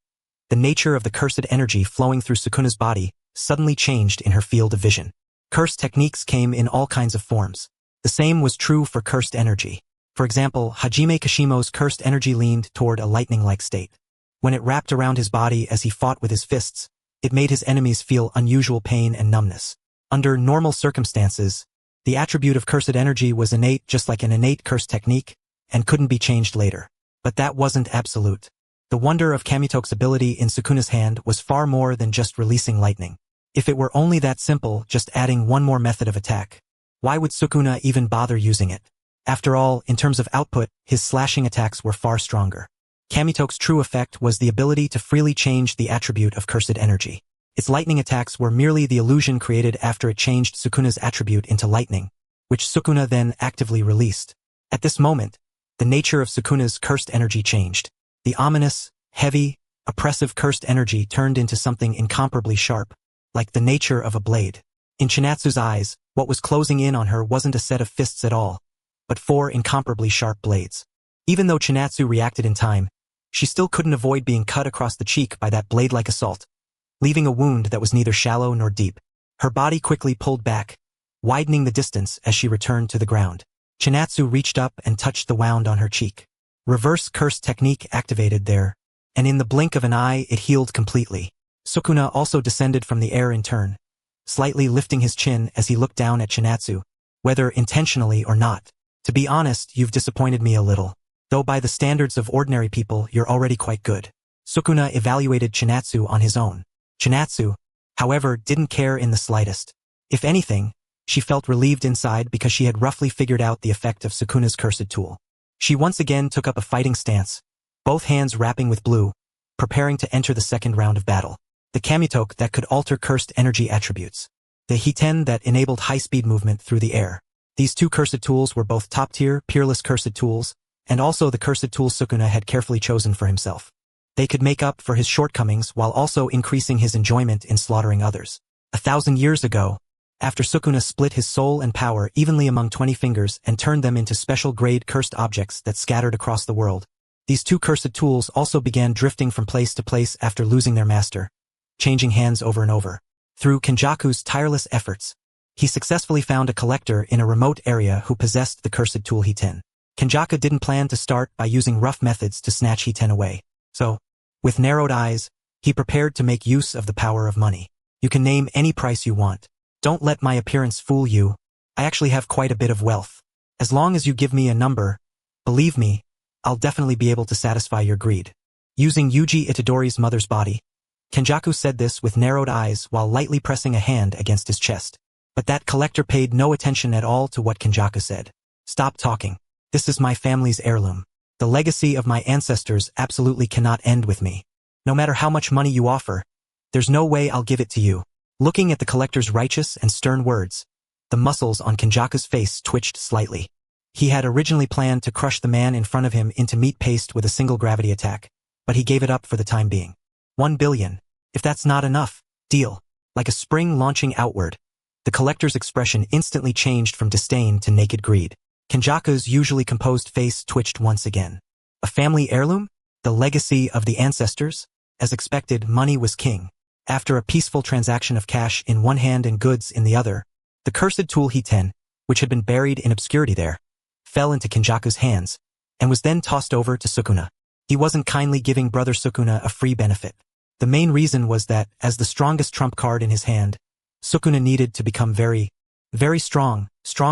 the nature of the cursed energy flowing through Sukuna's body suddenly changed in her field of vision. Cursed techniques came in all kinds of forms. The same was true for cursed energy. For example, Hajime Kashimo's cursed energy leaned toward a lightning-like state. When it wrapped around his body as he fought with his fists, it made his enemies feel unusual pain and numbness. Under normal circumstances, the attribute of cursed energy was innate just like an innate cursed technique, and couldn't be changed later. But that wasn't absolute. The wonder of Kamyutoke's ability in Sukuna's hand was far more than just releasing lightning. If it were only that simple, just adding one more method of attack, why would Sukuna even bother using it? After all, in terms of output, his slashing attacks were far stronger. Kamyutoke's true effect was the ability to freely change the attribute of cursed energy. Its lightning attacks were merely the illusion created after it changed Sukuna's attribute into lightning, which Sukuna then actively released. At this moment, the nature of Sukuna's cursed energy changed. The ominous, heavy, oppressive cursed energy turned into something incomparably sharp, like the nature of a blade. In Chinatsu's eyes, what was closing in on her wasn't a set of fists at all, but 4 incomparably sharp blades. Even though Chinatsu reacted in time, she still couldn't avoid being cut across the cheek by that blade-like assault, leaving a wound that was neither shallow nor deep. Her body quickly pulled back, widening the distance as she returned to the ground. Chinatsu reached up and touched the wound on her cheek. Reverse curse technique activated there, and in the blink of an eye it healed completely. Sukuna also descended from the air in turn, slightly lifting his chin as he looked down at Chinatsu, whether intentionally or not. To be honest, you've disappointed me a little. Though by the standards of ordinary people, you're already quite good. Sukuna evaluated Chinatsu on his own. Chinatsu, however, didn't care in the slightest. If anything, she felt relieved inside because she had roughly figured out the effect of Sukuna's cursed tool. She once again took up a fighting stance, both hands wrapping with blue, preparing to enter the second round of battle. The Kamitoke that could alter cursed energy attributes. The Hiten that enabled high-speed movement through the air. These two cursed tools were both top-tier, peerless cursed tools, and also the cursed tools Sukuna had carefully chosen for himself. They could make up for his shortcomings while also increasing his enjoyment in slaughtering others. 1,000 years ago, after Sukuna split his soul and power evenly among 20 fingers and turned them into special-grade cursed objects that scattered across the world, these two cursed tools also began drifting from place to place after losing their master, changing hands over and over. Through Kenjaku's tireless efforts, he successfully found a collector in a remote area who possessed the cursed tool Hiten. Kenjaku didn't plan to start by using rough methods to snatch Hiten away. So, with narrowed eyes, he prepared to make use of the power of money. You can name any price you want. Don't let my appearance fool you. I actually have quite a bit of wealth. As long as you give me a number, believe me, I'll definitely be able to satisfy your greed. Using Yuji Itadori's mother's body, Kenjaku said this with narrowed eyes while lightly pressing a hand against his chest. But that collector paid no attention at all to what Kenjaku said. Stop talking. This is my family's heirloom. The legacy of my ancestors absolutely cannot end with me. No matter how much money you offer, there's no way I'll give it to you. Looking at the collector's righteous and stern words, the muscles on Kenjaku's face twitched slightly. He had originally planned to crush the man in front of him into meat paste with a single gravity attack, but he gave it up for the time being. 1 billion. If that's not enough, deal. Like a spring launching outward, the collector's expression instantly changed from disdain to naked greed. Kenjaku's usually composed face twitched once again. A family heirloom? The legacy of the ancestors? As expected, money was king. After a peaceful transaction of cash in one hand and goods in the other, the cursed tool Hiten, which had been buried in obscurity there, fell into Kenjaku's hands, and was then tossed over to Sukuna. He wasn't kindly giving brother Sukuna a free benefit. The main reason was that, as the strongest trump card in his hand, Sukuna needed to become very strong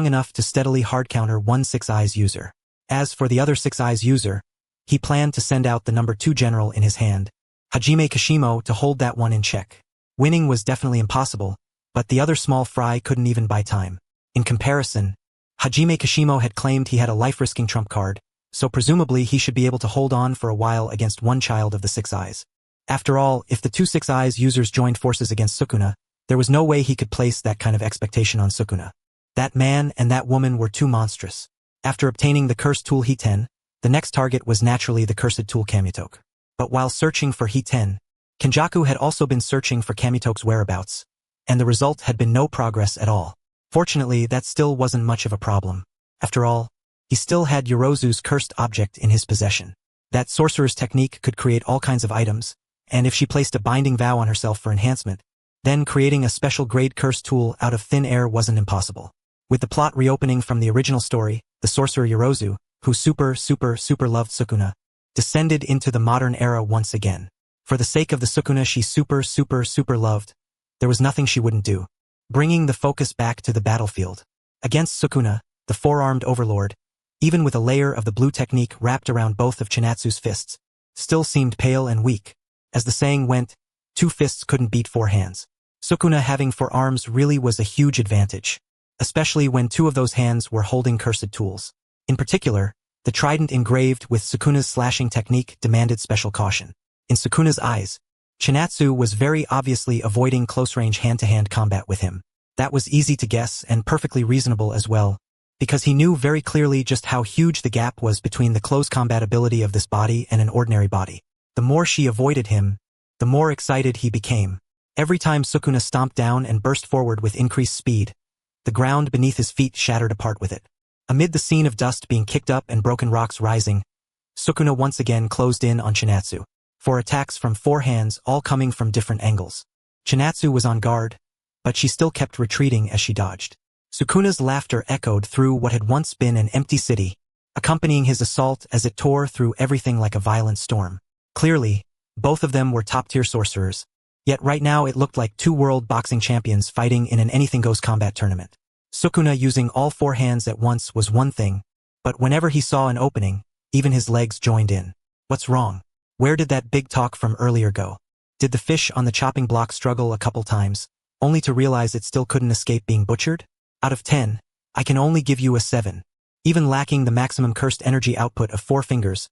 enough to steadily hard-counter one Six Eyes user. As for the other Six Eyes user, he planned to send out the number 2 general in his hand, Hajime Kashimo, to hold that one in check. Winning was definitely impossible, but the other small fry couldn't even buy time. In comparison, Hajime Kashimo had claimed he had a life-risking trump card, so presumably he should be able to hold on for a while against one child of the Six Eyes. After all, if the 2 Six Eyes users joined forces against Sukuna, there was no way he could place that kind of expectation on Sukuna. That man and that woman were too monstrous. After obtaining the cursed tool Hiten, the next target was naturally the cursed tool Kamitoke. But while searching for Hiten, Kenjaku had also been searching for Kamitoke's whereabouts, and the result had been no progress at all. Fortunately, that still wasn't much of a problem. After all, he still had Yorozu's cursed object in his possession. That sorcerer's technique could create all kinds of items, and if she placed a binding vow on herself for enhancement, then creating a special grade cursed tool out of thin air wasn't impossible. With the plot reopening from the original story, the sorcerer Yorozu, who super loved Sukuna, descended into the modern era once again. For the sake of the Sukuna she super loved, there was nothing she wouldn't do. Bringing the focus back to the battlefield. Against Sukuna, the four-armed overlord, even with a layer of the blue technique wrapped around both of Chinatsu's fists, still seemed pale and weak. As the saying went, 2 fists couldn't beat 4 hands. Sukuna having 4 arms really was a huge advantage, especially when 2 of those hands were holding cursed tools. In particular, the trident engraved with Sukuna's slashing technique demanded special caution. In Sukuna's eyes, Chinatsu was very obviously avoiding close-range hand-to-hand combat with him. That was easy to guess and perfectly reasonable as well, because he knew very clearly just how huge the gap was between the close combat ability of this body and an ordinary body. The more she avoided him, the more excited he became. Every time Sukuna stomped down and burst forward with increased speed, the ground beneath his feet shattered apart with it. Amid the scene of dust being kicked up and broken rocks rising, Sukuna once again closed in on Chinatsu, 4 attacks from 4 hands, all coming from different angles. Chinatsu was on guard, but she still kept retreating as she dodged. Sukuna's laughter echoed through what had once been an empty city, accompanying his assault as it tore through everything like a violent storm. Clearly, both of them were top-tier sorcerers, yet right now it looked like two world boxing champions fighting in an anything-goes combat tournament. Sukuna using all four hands at once was one thing, but whenever he saw an opening, even his legs joined in. What's wrong? Where did that big talk from earlier go? Did the fish on the chopping block struggle a couple times, only to realize it still couldn't escape being butchered? Out of 10, I can only give you a 7. Even lacking the maximum cursed energy output of 4 fingers,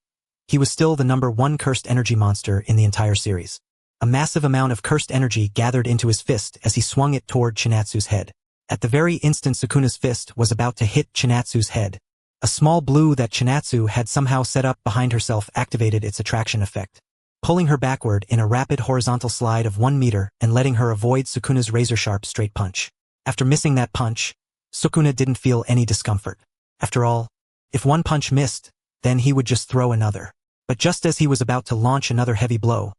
he was still the number 1 cursed energy monster in the entire series. A massive amount of cursed energy gathered into his fist as he swung it toward Chinatsu's head. At the very instant Sukuna's fist was about to hit Chinatsu's head, a small blue that Chinatsu had somehow set up behind herself activated its attraction effect, pulling her backward in a rapid horizontal slide of 1 meter and letting her avoid Sukuna's razor-sharp straight punch. After missing that punch, Sukuna didn't feel any discomfort. After all, if one punch missed, then he would just throw another. But just as he was about to launch another heavy blow,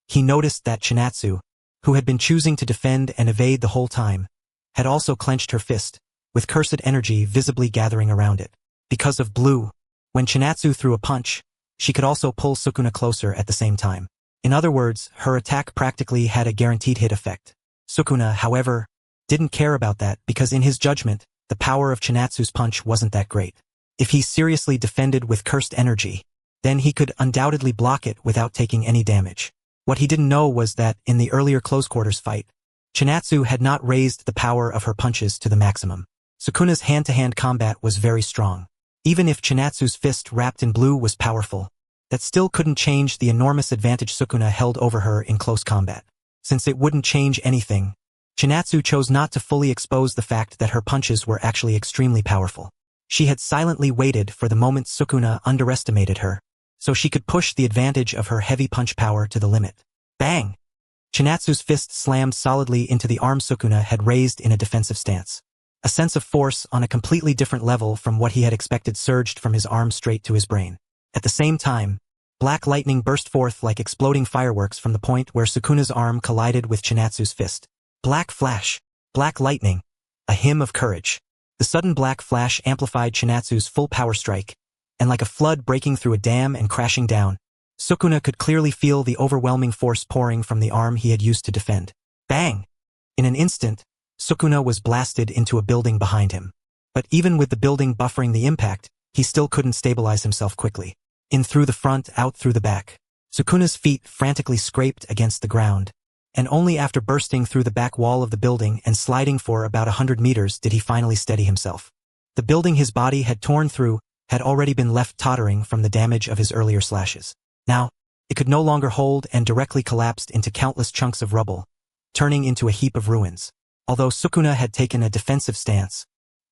he noticed that Chinatsu, who had been choosing to defend and evade the whole time, had also clenched her fist, with cursed energy visibly gathering around it. Because of blue, when Chinatsu threw a punch, she could also pull Sukuna closer at the same time. In other words, her attack practically had a guaranteed hit effect. Sukuna, however, didn't care about that because in his judgment, the power of Chinatsu's punch wasn't that great. If he seriously defended with cursed energy, then he could undoubtedly block it without taking any damage. What he didn't know was that, in the earlier close quarters fight, Chinatsu had not raised the power of her punches to the maximum. Sukuna's hand-to-hand combat was very strong. Even if Chinatsu's fist wrapped in blue was powerful, that still couldn't change the enormous advantage Sukuna held over her in close combat. Since it wouldn't change anything, Chinatsu chose not to fully expose the fact that her punches were actually extremely powerful. She had silently waited for the moment Sukuna underestimated her, so she could push the advantage of her heavy punch power to the limit. Bang! Chinatsu's fist slammed solidly into the arm Sukuna had raised in a defensive stance. A sense of force on a completely different level from what he had expected surged from his arm straight to his brain. At the same time, black lightning burst forth like exploding fireworks from the point where Sukuna's arm collided with Chinatsu's fist. Black flash, black lightning, a hymn of courage. The sudden black flash amplified Chinatsu's full power strike, and like a flood breaking through a dam and crashing down, Sukuna could clearly feel the overwhelming force pouring from the arm he had used to defend. Bang! In an instant, Sukuna was blasted into a building behind him. But even with the building buffering the impact, he still couldn't stabilize himself quickly. In through the front, out through the back. Sukuna's feet frantically scraped against the ground, and only after bursting through the back wall of the building and sliding for about 100 meters did he finally steady himself. The building his body had torn through had already been left tottering from the damage of his earlier slashes. Now, it could no longer hold and directly collapsed into countless chunks of rubble, turning into a heap of ruins. Although Sukuna had taken a defensive stance,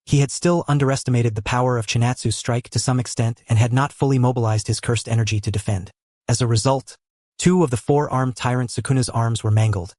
he had still underestimated the power of Chinatsu's strike to some extent and had not fully mobilized his cursed energy to defend. As a result, 2 of the 4-armed tyrant Sukuna's arms were mangled.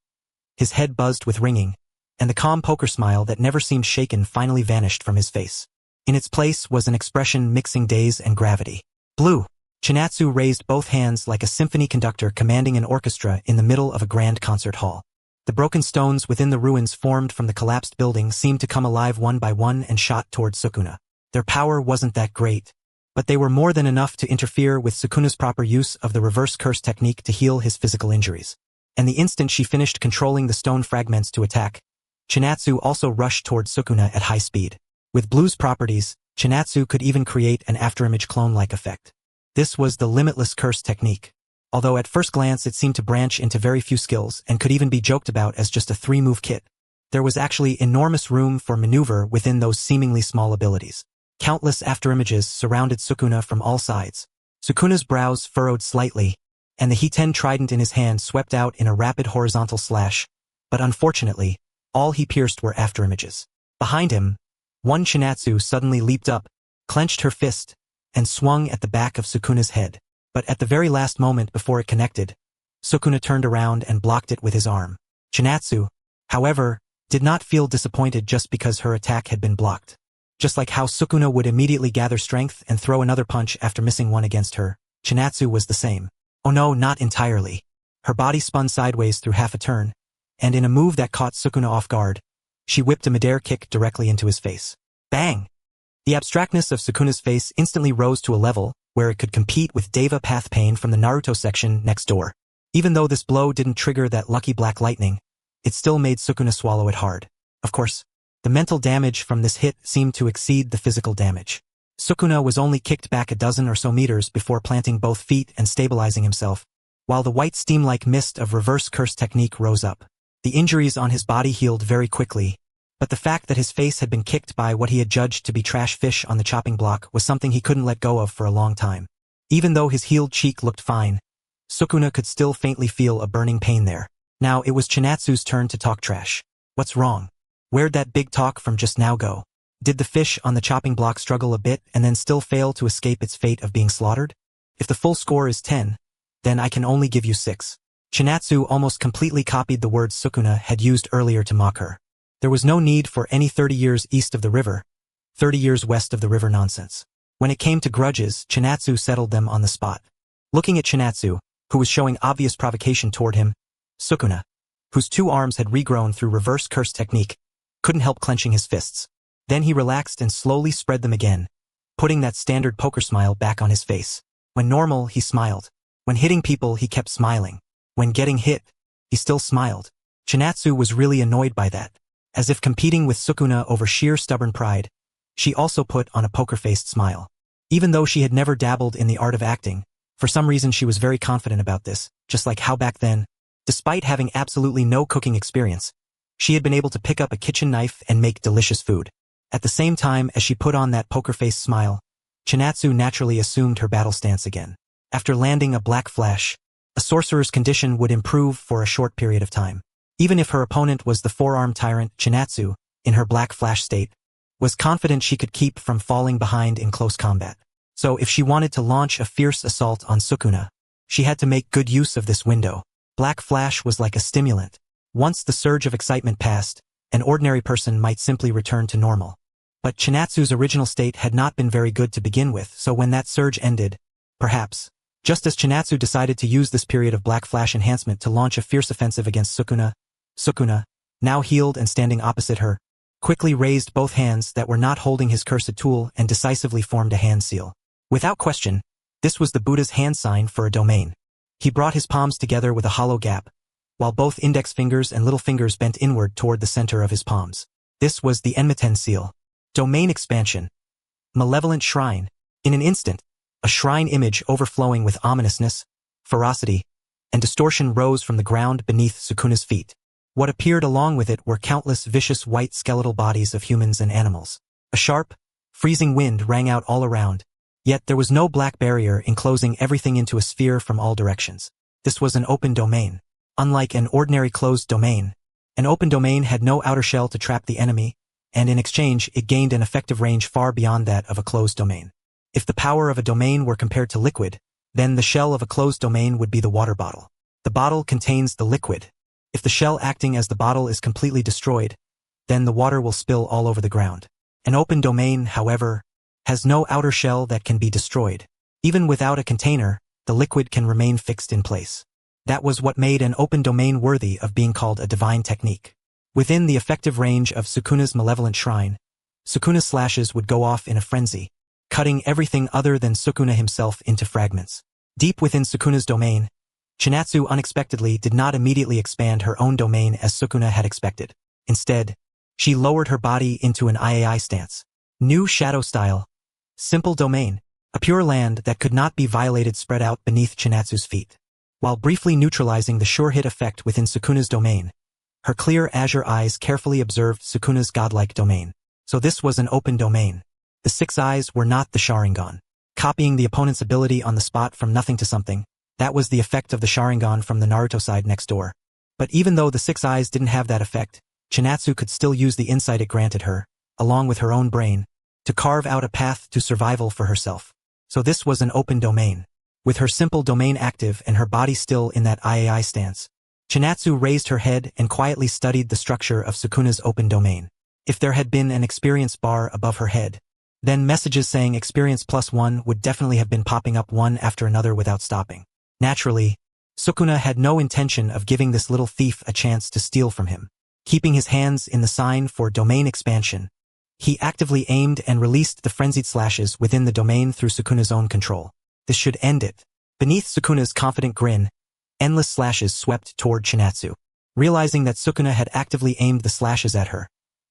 His head buzzed with ringing, and the calm poker smile that never seemed shaken finally vanished from his face. In its place was an expression mixing daze and gravity. Blue. Chinatsu raised both hands like a symphony conductor commanding an orchestra in the middle of a grand concert hall. The broken stones within the ruins formed from the collapsed building seemed to come alive one by one and shot toward Sukuna. Their power wasn't that great, but they were more than enough to interfere with Sukuna's proper use of the reverse curse technique to heal his physical injuries. And the instant she finished controlling the stone fragments to attack, Chinatsu also rushed toward Sukuna at high speed. With Blue's properties, Chinatsu could even create an afterimage clone-like effect. This was the limitless curse technique. Although at first glance it seemed to branch into very few skills and could even be joked about as just a 3-move kit, there was actually enormous room for maneuver within those seemingly small abilities. Countless afterimages surrounded Sukuna from all sides. Sukuna's brows furrowed slightly, and the Hiten trident in his hand swept out in a rapid horizontal slash, but unfortunately, all he pierced were afterimages. Behind him, one Chinatsu suddenly leaped up, clenched her fist, and swung at the back of Sukuna's head. But at the very last moment before it connected, Sukuna turned around and blocked it with his arm. Chinatsu, however, did not feel disappointed just because her attack had been blocked. Just like how Sukuna would immediately gather strength and throw another punch after missing one against her, Chinatsu was the same. Oh no, not entirely. Her body spun sideways through half a turn, and in a move that caught Sukuna off guard, She whipped a midair kick directly into his face. Bang! The abstractness of Sukuna's face instantly rose to a level where it could compete with Deva Path Pain from the Naruto section next door. Even though this blow didn't trigger that lucky black lightning, it still made Sukuna swallow it hard. Of course, the mental damage from this hit seemed to exceed the physical damage. Sukuna was only kicked back a dozen or so meters before planting both feet and stabilizing himself, while the white steam-like mist of reverse curse technique rose up. The injuries on his body healed very quickly, but the fact that his face had been kicked by what he had judged to be trash fish on the chopping block was something he couldn't let go of for a long time. Even though his healed cheek looked fine, Sukuna could still faintly feel a burning pain there. Now it was Chinatsu's turn to talk trash. What's wrong? Where'd that big talk from just now go? Did the fish on the chopping block struggle a bit and then still fail to escape its fate of being slaughtered? If the full score is 10, then I can only give you 6. Chinatsu almost completely copied the words Sukuna had used earlier to mock her. There was no need for any 30 years east of the river, 30 years west of the river nonsense. When it came to grudges, Chinatsu settled them on the spot. Looking at Chinatsu, who was showing obvious provocation toward him, Sukuna, whose 2 arms had regrown through reverse curse technique, couldn't help clenching his fists. Then he relaxed and slowly spread them again, putting that standard poker smile back on his face. When normal, he smiled. When hitting people, he kept smiling. When getting hit, he still smiled. Chinatsu was really annoyed by that. As if competing with Sukuna over sheer stubborn pride, she also put on a poker-faced smile. Even though she had never dabbled in the art of acting, for some reason she was very confident about this, just like how back then, despite having absolutely no cooking experience, she had been able to pick up a kitchen knife and make delicious food. At the same time as she put on that poker-faced smile, Chinatsu naturally assumed her battle stance again. After landing a black flash, a sorcerer's condition would improve for a short period of time. Even if her opponent was the four-armed tyrant, Chinatsu, in her black flash state, was confident she could keep from falling behind in close combat. So if she wanted to launch a fierce assault on Sukuna, she had to make good use of this window. Black flash was like a stimulant. Once the surge of excitement passed, an ordinary person might simply return to normal. But Chinatsu's original state had not been very good to begin with, so when that surge ended, perhaps, just as Chinatsu decided to use this period of black flash enhancement to launch a fierce offensive against Sukuna, Sukuna, now healed and standing opposite her, quickly raised both hands that were not holding his cursed tool and decisively formed a hand seal. Without question, this was the Buddha's hand sign for a domain. He brought his palms together with a hollow gap, while both index fingers and little fingers bent inward toward the center of his palms. This was the Enmeten seal. Domain expansion. Malevolent shrine. In an instant, a shrine image overflowing with ominousness, ferocity, and distortion rose from the ground beneath Sukuna's feet. What appeared along with it were countless vicious white skeletal bodies of humans and animals. A sharp, freezing wind rang out all around, yet there was no black barrier enclosing everything into a sphere from all directions. This was an open domain. Unlike an ordinary closed domain, an open domain had no outer shell to trap the enemy, and in exchange it gained an effective range far beyond that of a closed domain. If the power of a domain were compared to liquid, then the shell of a closed domain would be the water bottle. The bottle contains the liquid. If the shell acting as the bottle is completely destroyed, then the water will spill all over the ground. An open domain, however, has no outer shell that can be destroyed. Even without a container, the liquid can remain fixed in place. That was what made an open domain worthy of being called a divine technique. Within the effective range of Sukuna's malevolent shrine, Sukuna's slashes would go off in a frenzy, cutting everything other than Sukuna himself into fragments. Deep within Sukuna's domain, Chinatsu unexpectedly did not immediately expand her own domain as Sukuna had expected. Instead, she lowered her body into an IAI stance. New shadow style. Simple domain. A pure land that could not be violated spread out beneath Chinatsu's feet. While briefly neutralizing the sure hit effect within Sukuna's domain, her clear azure eyes carefully observed Sukuna's godlike domain. So this was an open domain. The 6 eyes were not the Sharingan. Copying the opponent's ability on the spot from nothing to something, that was the effect of the Sharingan from the Naruto side next door. But even though the 6 eyes didn't have that effect, Chinatsu could still use the insight it granted her, along with her own brain, to carve out a path to survival for herself. So this was an open domain. With her simple domain active and her body still in that IAI stance, Chinatsu raised her head and quietly studied the structure of Sukuna's open domain. If there had been an experience bar above her head, then messages saying experience +1 would definitely have been popping up one after another without stopping. Naturally, Sukuna had no intention of giving this little thief a chance to steal from him. Keeping his hands in the sign for domain expansion, he actively aimed and released the frenzied slashes within the domain through Sukuna's own control. This should end it. Beneath Sukuna's confident grin, endless slashes swept toward Chinatsu. Realizing that Sukuna had actively aimed the slashes at her,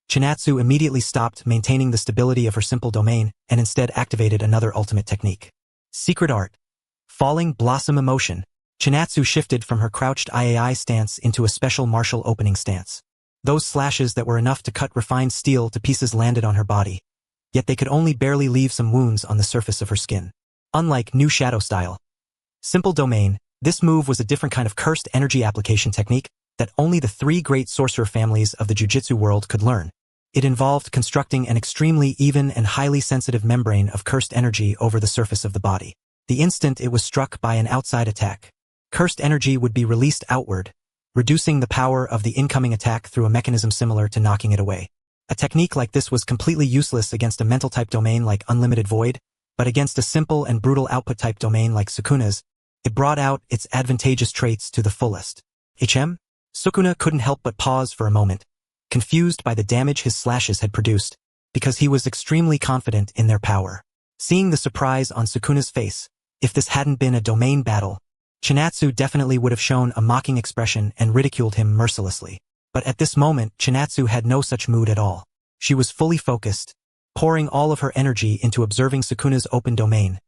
Chinatsu immediately stopped maintaining the stability of her simple domain and instead activated another ultimate technique. Secret Art. Falling Blossom Emotion. Chinatsu shifted from her crouched IAI stance into a special martial opening stance. Those slashes that were enough to cut refined steel to pieces landed on her body, yet they could only barely leave some wounds on the surface of her skin. Unlike New Shadow Style, Simple Domain, this move was a different kind of cursed energy application technique that only the three great sorcerer families of the jujitsu world could learn. It involved constructing an extremely even and highly sensitive membrane of cursed energy over the surface of the body. The instant it was struck by an outside attack, cursed energy would be released outward, reducing the power of the incoming attack through a mechanism similar to knocking it away. A technique like this was completely useless against a mental-type domain like Unlimited Void, but against a simple and brutal output-type domain like Sukuna's, it brought out its advantageous traits to the fullest. Sukuna couldn't help but pause for a moment, confused by the damage his slashes had produced, because he was extremely confident in their power. Seeing the surprise on Sukuna's face, if this hadn't been a domain battle, Chinatsu definitely would have shown a mocking expression and ridiculed him mercilessly. But at this moment, Chinatsu had no such mood at all. She was fully focused, pouring all of her energy into observing Sukuna's open domain,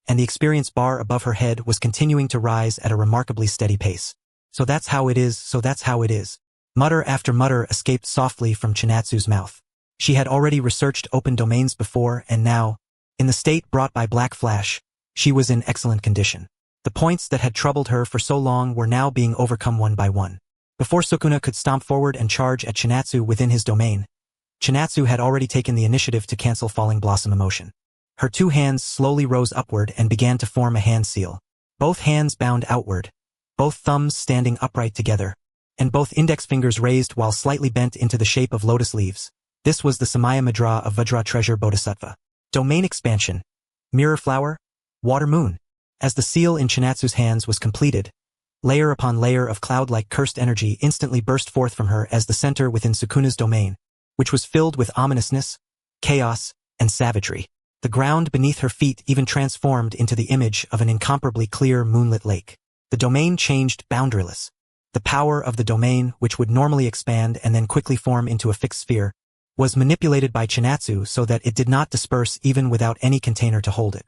and the experience bar above her head was continuing to rise at a remarkably steady pace. So that's how it is. Mutter after mutter escaped softly from Chinatsu's mouth. She had already researched open domains before, and now, in the state brought by Black Flash, she was in excellent condition. The points that had troubled her for so long were now being overcome one by one. Before Sukuna could stomp forward and charge at Chinatsu within his domain, Chinatsu had already taken the initiative to cancel Falling Blossom emotion. Her two hands slowly rose upward and began to form a hand seal. Both hands bound outward, both thumbs standing upright together, and both index fingers raised while slightly bent into the shape of lotus leaves. This was the Samaya Mudra of Vajra Treasure Bodhisattva. Domain expansion. Mirror Flower. Water Moon. As the seal in Chinatsu's hands was completed, layer upon layer of cloud-like cursed energy instantly burst forth from her as the center within Sukuna's domain, which was filled with ominousness, chaos, and savagery. The ground beneath her feet even transformed into the image of an incomparably clear moonlit lake. The domain changed boundaryless. The power of the domain, which would normally expand and then quickly form into a fixed sphere, was manipulated by Chinatsu so that it did not disperse even without any container to hold it.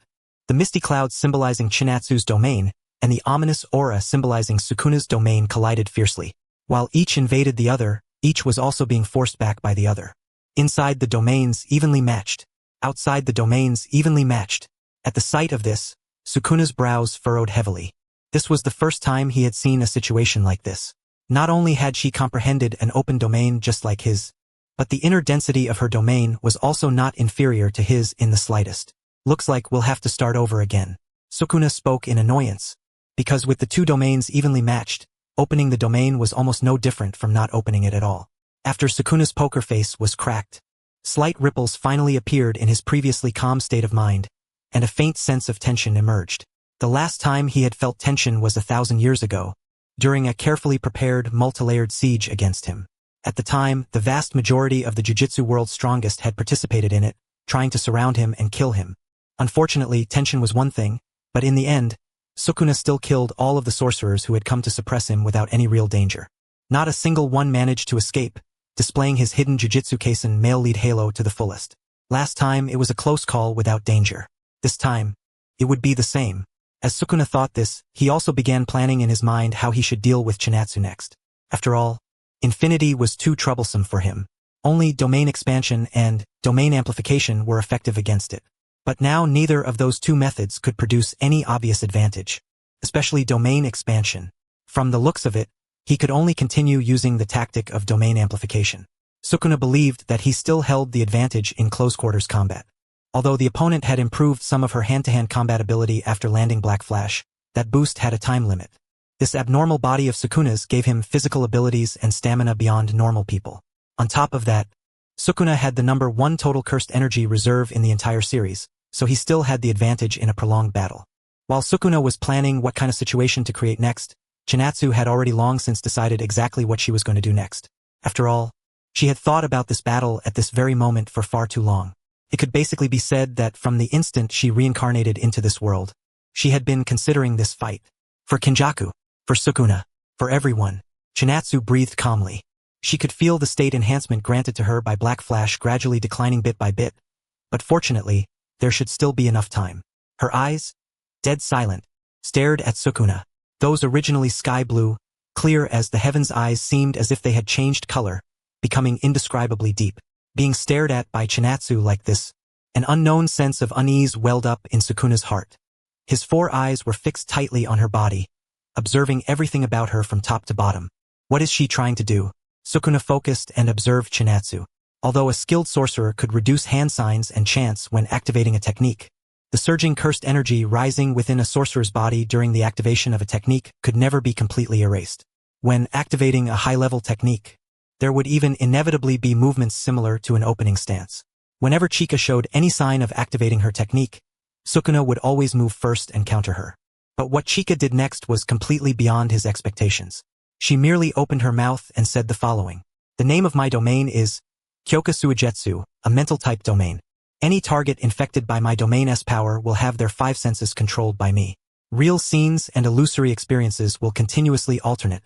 The misty clouds symbolizing Chinatsu's domain and the ominous aura symbolizing Sukuna's domain collided fiercely. While each invaded the other, each was also being forced back by the other. Inside the domains evenly matched. Outside the domains evenly matched. At the sight of this, Sukuna's brows furrowed heavily. This was the first time he had seen a situation like this. Not only had she comprehended an open domain just like his, but the inner density of her domain was also not inferior to his in the slightest. Looks like we'll have to start over again. Sukuna spoke in annoyance, because with the two domains evenly matched, opening the domain was almost no different from not opening it at all. After Sukuna's poker face was cracked, slight ripples finally appeared in his previously calm state of mind, and a faint sense of tension emerged. The last time he had felt tension was 1,000 years ago, during a carefully prepared, multi-layered siege against him. At the time, the vast majority of the jujitsu world's strongest had participated in it, trying to surround him and kill him. Unfortunately, tension was one thing, but in the end, Sukuna still killed all of the sorcerers who had come to suppress him without any real danger. Not a single one managed to escape, displaying his hidden Jujutsu Kaisen male lead halo to the fullest. Last time, it was a close call without danger. This time, it would be the same. As Sukuna thought this, he also began planning in his mind how he should deal with Chinatsu next. After all, infinity was too troublesome for him. Only domain expansion and domain amplification were effective against it. But now neither of those two methods could produce any obvious advantage, especially domain expansion. From the looks of it, he could only continue using the tactic of domain amplification. Sukuna believed that he still held the advantage in close-quarters combat. Although the opponent had improved some of her hand-to-hand combat ability after landing Black Flash, that boost had a time limit. This abnormal body of Sukuna's gave him physical abilities and stamina beyond normal people. On top of that, Sukuna had the number 1 total cursed energy reserve in the entire series, so he still had the advantage in a prolonged battle. While Sukuna was planning what kind of situation to create next, Chinatsu had already long since decided exactly what she was going to do next. After all, She had thought about this battle at this very moment for far too long. It could basically be said that from the instant she reincarnated into this world, she had been considering this fight. For Kinjaku, for Sukuna, for everyone, Chinatsu breathed calmly. She could feel the state enhancement granted to her by Black Flash gradually declining bit by bit, but fortunately, there should still be enough time. Her eyes, dead silent, stared at Sukuna. Those originally sky blue, clear as the heaven's eyes seemed as if they had changed color, becoming indescribably deep. Being stared at by Chinatsu like this, an unknown sense of unease welled up in Sukuna's heart. His 4 eyes were fixed tightly on her body, observing everything about her from top to bottom. What is she trying to do? Sukuna focused and observed Chinatsu. Although a skilled sorcerer could reduce hand signs and chants when activating a technique, the surging cursed energy rising within a sorcerer's body during the activation of a technique could never be completely erased. When activating a high-level technique, there would even inevitably be movements similar to an opening stance. Whenever Chika showed any sign of activating her technique, Sukuna would always move first and counter her. But what Chika did next was completely beyond his expectations. She merely opened her mouth and said the following. The name of my domain is Kyoka Suijetsu, a mental-type domain. Any target infected by my domain's power will have their 5 senses controlled by me. Real scenes and illusory experiences will continuously alternate,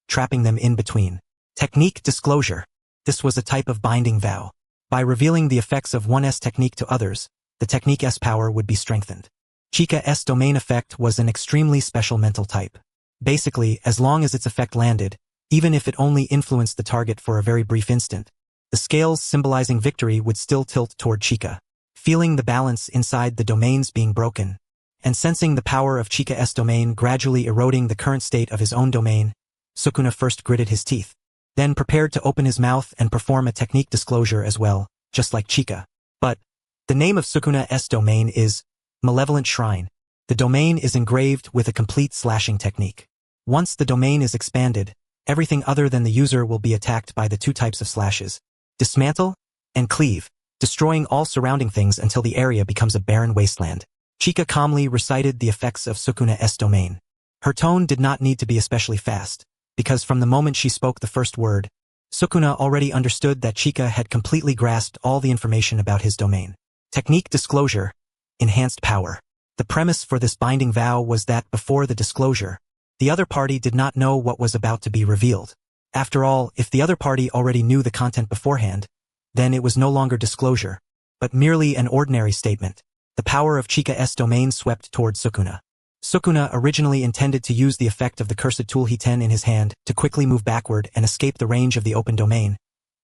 trapping them in between. Technique disclosure. This was a type of binding vow. By revealing the effects of one's technique to others, the technique's power would be strengthened. Chika's domain effect was an extremely special mental type. Basically, as long as its effect landed, even if it only influenced the target for a very brief instant, the scales symbolizing victory would still tilt toward Chika. Feeling the balance inside the domains being broken, and sensing the power of Chika's domain gradually eroding the current state of his own domain, Sukuna first gritted his teeth, then prepared to open his mouth and perform a technique disclosure as well, just like Chika. But the name of Sukuna's domain is Malevolent Shrine. The domain is engraved with a complete slashing technique. Once the domain is expanded, everything other than the user will be attacked by the 2 types of slashes: dismantle and cleave, destroying all surrounding things until the area becomes a barren wasteland. Chika calmly recited the effects of Sukuna's domain. Her tone did not need to be especially fast, because from the moment she spoke the first word, Sukuna already understood that Chika had completely grasped all the information about his domain. Technique disclosure, enhanced power. The premise for this binding vow was that before the disclosure, the other party did not know what was about to be revealed. After all, if the other party already knew the content beforehand, then it was no longer disclosure, but merely an ordinary statement. The power of Chika's domain swept toward Sukuna. Sukuna originally intended to use the effect of the cursed tool Hiten in his hand to quickly move backward and escape the range of the open domain,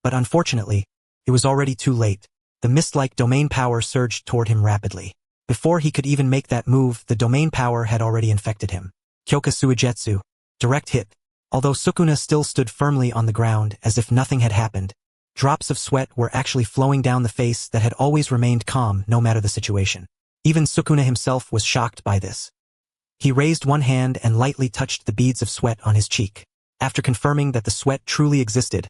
but unfortunately, it was already too late. The mist-like domain power surged toward him rapidly. Before he could even make that move, the domain power had already infected him. Kyoka Suijetsu, direct hit. Although Sukuna still stood firmly on the ground as if nothing had happened, drops of sweat were actually flowing down the face that had always remained calm no matter the situation. Even Sukuna himself was shocked by this. He raised one hand and lightly touched the beads of sweat on his cheek. After confirming that the sweat truly existed,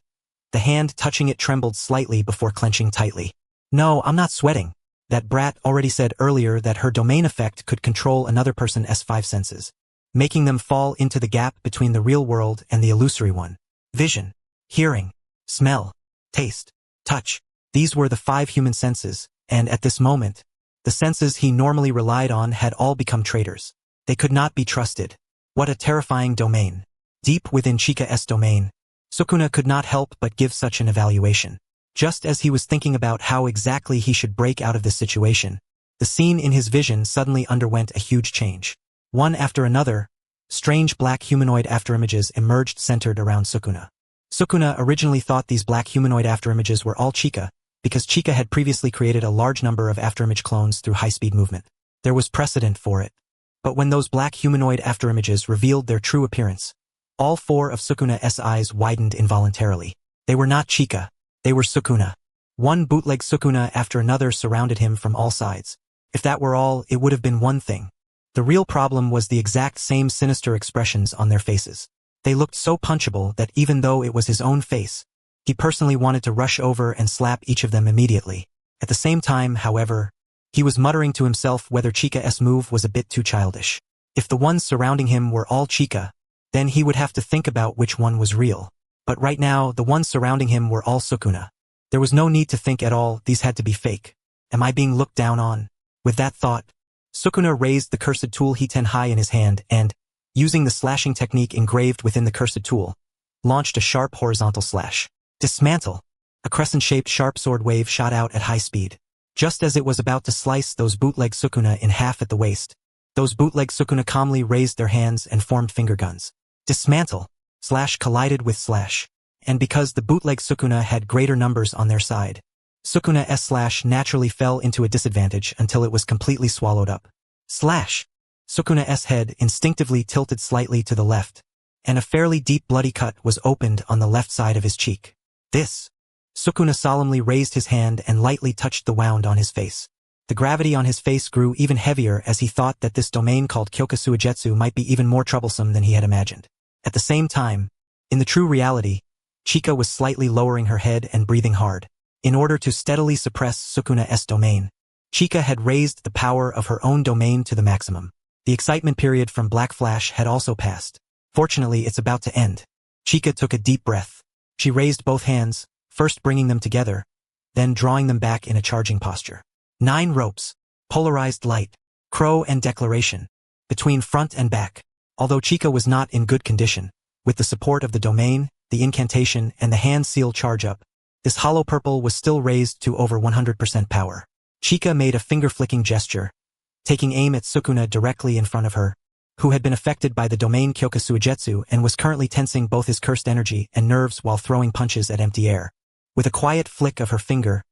the hand touching it trembled slightly before clenching tightly. No, I'm not sweating. That brat already said earlier that her domain effect could control another person's 5 senses, making them fall into the gap between the real world and the illusory one. Vision, hearing, smell, taste, touch. These were the 5 human senses, and at this moment, the senses he normally relied on had all become traitors. They could not be trusted. What a terrifying domain. Deep within Chika's domain, Sukuna could not help but give such an evaluation. Just as he was thinking about how exactly he should break out of this situation, the scene in his vision suddenly underwent a huge change. One after another, strange black humanoid afterimages emerged centered around Sukuna. Sukuna originally thought these black humanoid afterimages were all Chika, because Chika had previously created a large number of afterimage clones through high-speed movement. There was precedent for it. But when those black humanoid afterimages revealed their true appearance, all 4 of Sukuna's eyes widened involuntarily. They were not Chika. They were Sukuna. One bootleg Sukuna after another surrounded him from all sides. If that were all, it would have been one thing. The real problem was the exact same sinister expressions on their faces. They looked so punchable that even though it was his own face, he personally wanted to rush over and slap each of them immediately. At the same time, however, he was muttering to himself whether Chika's move was a bit too childish. If the ones surrounding him were all Chika, then he would have to think about which one was real. But right now, the ones surrounding him were all Sukuna. There was no need to think at all, these had to be fake. Am I being looked down on? With that thought, Sukuna raised the cursed tool Hiten high in his hand and, using the slashing technique engraved within the cursed tool, launched a sharp horizontal slash. Dismantle! A crescent-shaped sharp sword wave shot out at high speed. Just as it was about to slice those bootleg Sukuna in half at the waist, those bootleg Sukuna calmly raised their hands and formed finger guns. Dismantle! Slash collided with slash. And because the bootleg Sukuna had greater numbers on their side, Sukuna S slash naturally fell into a disadvantage until it was completely swallowed up. Slash! Sukuna S head instinctively tilted slightly to the left, and a fairly deep bloody cut was opened on the left side of his cheek. This! Sukuna solemnly raised his hand and lightly touched the wound on his face. The gravity on his face grew even heavier as he thought that this domain called Kyokusuijetsu might be even more troublesome than he had imagined. At the same time, in the true reality, Chika was slightly lowering her head and breathing hard. In order to steadily suppress Sukuna's domain, Chika had raised the power of her own domain to the maximum. The excitement period from Black Flash had also passed. Fortunately, it's about to end. Chika took a deep breath. She raised both hands, first bringing them together, then drawing them back in a charging posture. 9 ropes, polarized light, crow and declaration, between front and back. Although Chika was not in good condition, with the support of the domain, the incantation, and the hand seal charge up, this hollow purple was still raised to over 100% power. Chika made a finger-flicking gesture, taking aim at Sukuna directly in front of her, who had been affected by the domain Kyokusuijetsu and was currently tensing both his cursed energy and nerves while throwing punches at empty air. With a quiet flick of her finger,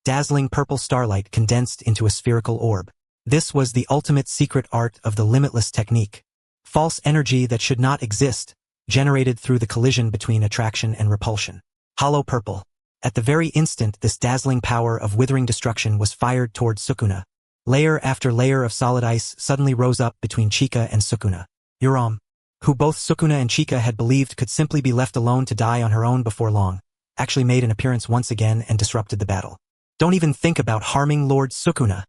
dazzling purple starlight condensed into a spherical orb. This was the ultimate secret art of the limitless technique. False energy that should not exist, generated through the collision between attraction and repulsion. Hollow purple. At the very instant this dazzling power of withering destruction was fired towards Sukuna, layer after layer of solid ice suddenly rose up between Chika and Sukuna. Ryomen, who both Sukuna and Chika had believed could simply be left alone to die on her own before long, actually made an appearance once again and disrupted the battle. Don't even think about harming Lord Sukuna.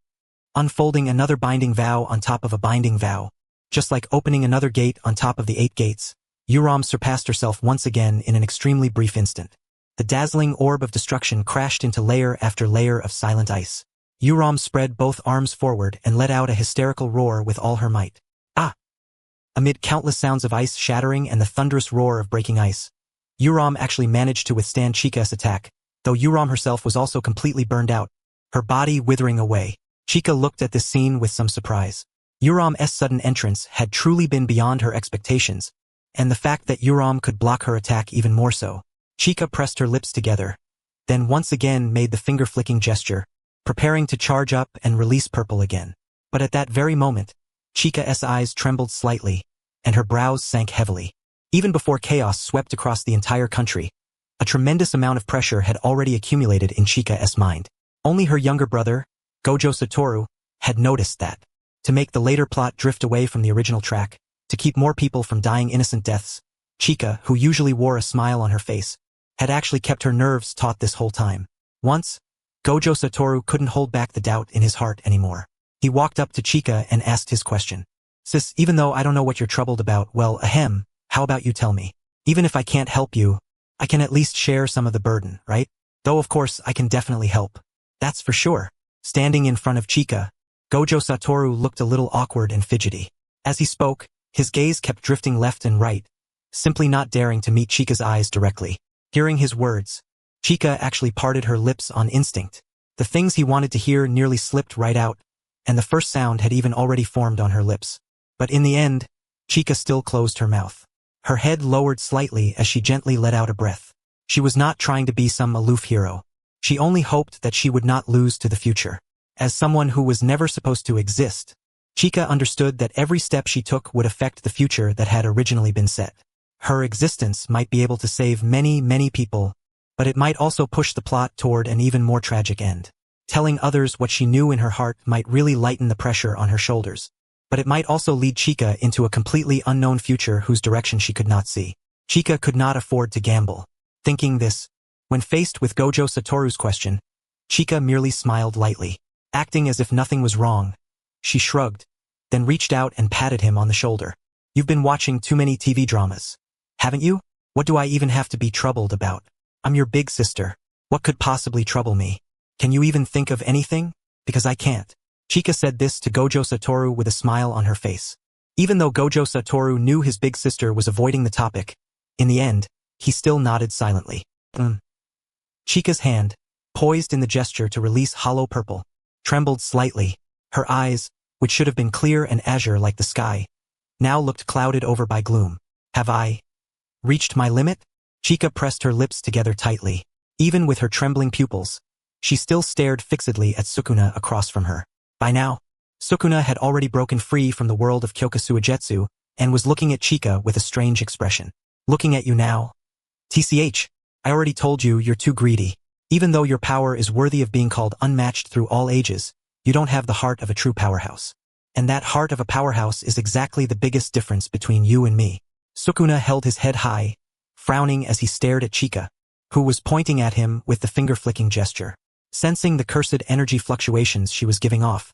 Unfolding another binding vow on top of a binding vow, just like opening another gate on top of the 8 gates, Ryomen surpassed herself once again in an extremely brief instant. The dazzling orb of destruction crashed into layer after layer of silent ice. Ryomen spread both arms forward and let out a hysterical roar with all her might. Ah! Amid countless sounds of ice shattering and the thunderous roar of breaking ice, Ryomen actually managed to withstand Chika's attack, though Ryomen herself was also completely burned out, her body withering away. Chika looked at this scene with some surprise. Ryomen's sudden entrance had truly been beyond her expectations, and the fact that Ryomen could block her attack even more so. Chika pressed her lips together, then once again made the finger-flicking gesture, preparing to charge up and release purple again. But at that very moment, Chika's eyes trembled slightly, and her brows sank heavily. Even before chaos swept across the entire country, a tremendous amount of pressure had already accumulated in Chika's mind. Only her younger brother, Gojo Satoru, had noticed that. To make the later plot drift away from the original track, to keep more people from dying innocent deaths, Chika, who usually wore a smile on her face, had actually kept her nerves taut this whole time. Once, Gojo Satoru couldn't hold back the doubt in his heart anymore. He walked up to Chika and asked his question. Sis, even though I don't know what you're troubled about, well, how about you tell me? Even if I can't help you, I can at least share some of the burden, right? Though of course I can definitely help. That's for sure. Standing in front of Chika, Gojo Satoru looked a little awkward and fidgety. As he spoke, his gaze kept drifting left and right, simply not daring to meet Chika's eyes directly. Hearing his words, Chika actually parted her lips on instinct. The things he wanted to hear nearly slipped right out, and the first sound had even already formed on her lips. But in the end, Chika still closed her mouth. Her head lowered slightly as she gently let out a breath. She was not trying to be some aloof hero. She only hoped that she would not lose to the future. As someone who was never supposed to exist, Chika understood that every step she took would affect the future that had originally been set. Her existence might be able to save many, many people, but it might also push the plot toward an even more tragic end. Telling others what she knew in her heart might really lighten the pressure on her shoulders, but it might also lead Chika into a completely unknown future whose direction she could not see. Chika could not afford to gamble. Thinking this, when faced with Gojo Satoru's question, Chika merely smiled lightly. Acting as if nothing was wrong, she shrugged, then reached out and patted him on the shoulder. You've been watching too many TV dramas, haven't you? What do I even have to be troubled about? I'm your big sister. What could possibly trouble me? Can you even think of anything? Because I can't. Chika said this to Gojo Satoru with a smile on her face. Even though Gojo Satoru knew his big sister was avoiding the topic, in the end, he still nodded silently. Chika's hand, poised in the gesture to release hollow purple, trembled slightly. Her eyes, which should have been clear and azure like the sky, now looked clouded over by gloom. Have I reached my limit? Chika pressed her lips together tightly. Even with her trembling pupils, she still stared fixedly at Sukuna across from her. By now, Sukuna had already broken free from the world of Kyokusuijetsu and was looking at Chika with a strange expression. Looking at you now? TCH, I already told you you're too greedy. Even though your power is worthy of being called unmatched through all ages, you don't have the heart of a true powerhouse. And that heart of a powerhouse is exactly the biggest difference between you and me. Sukuna held his head high, frowning as he stared at Chika, who was pointing at him with the finger-flicking gesture. Sensing the cursed energy fluctuations she was giving off,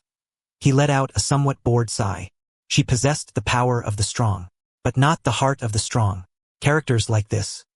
he let out a somewhat bored sigh. She possessed the power of the strong, but not the heart of the strong. Characters like this,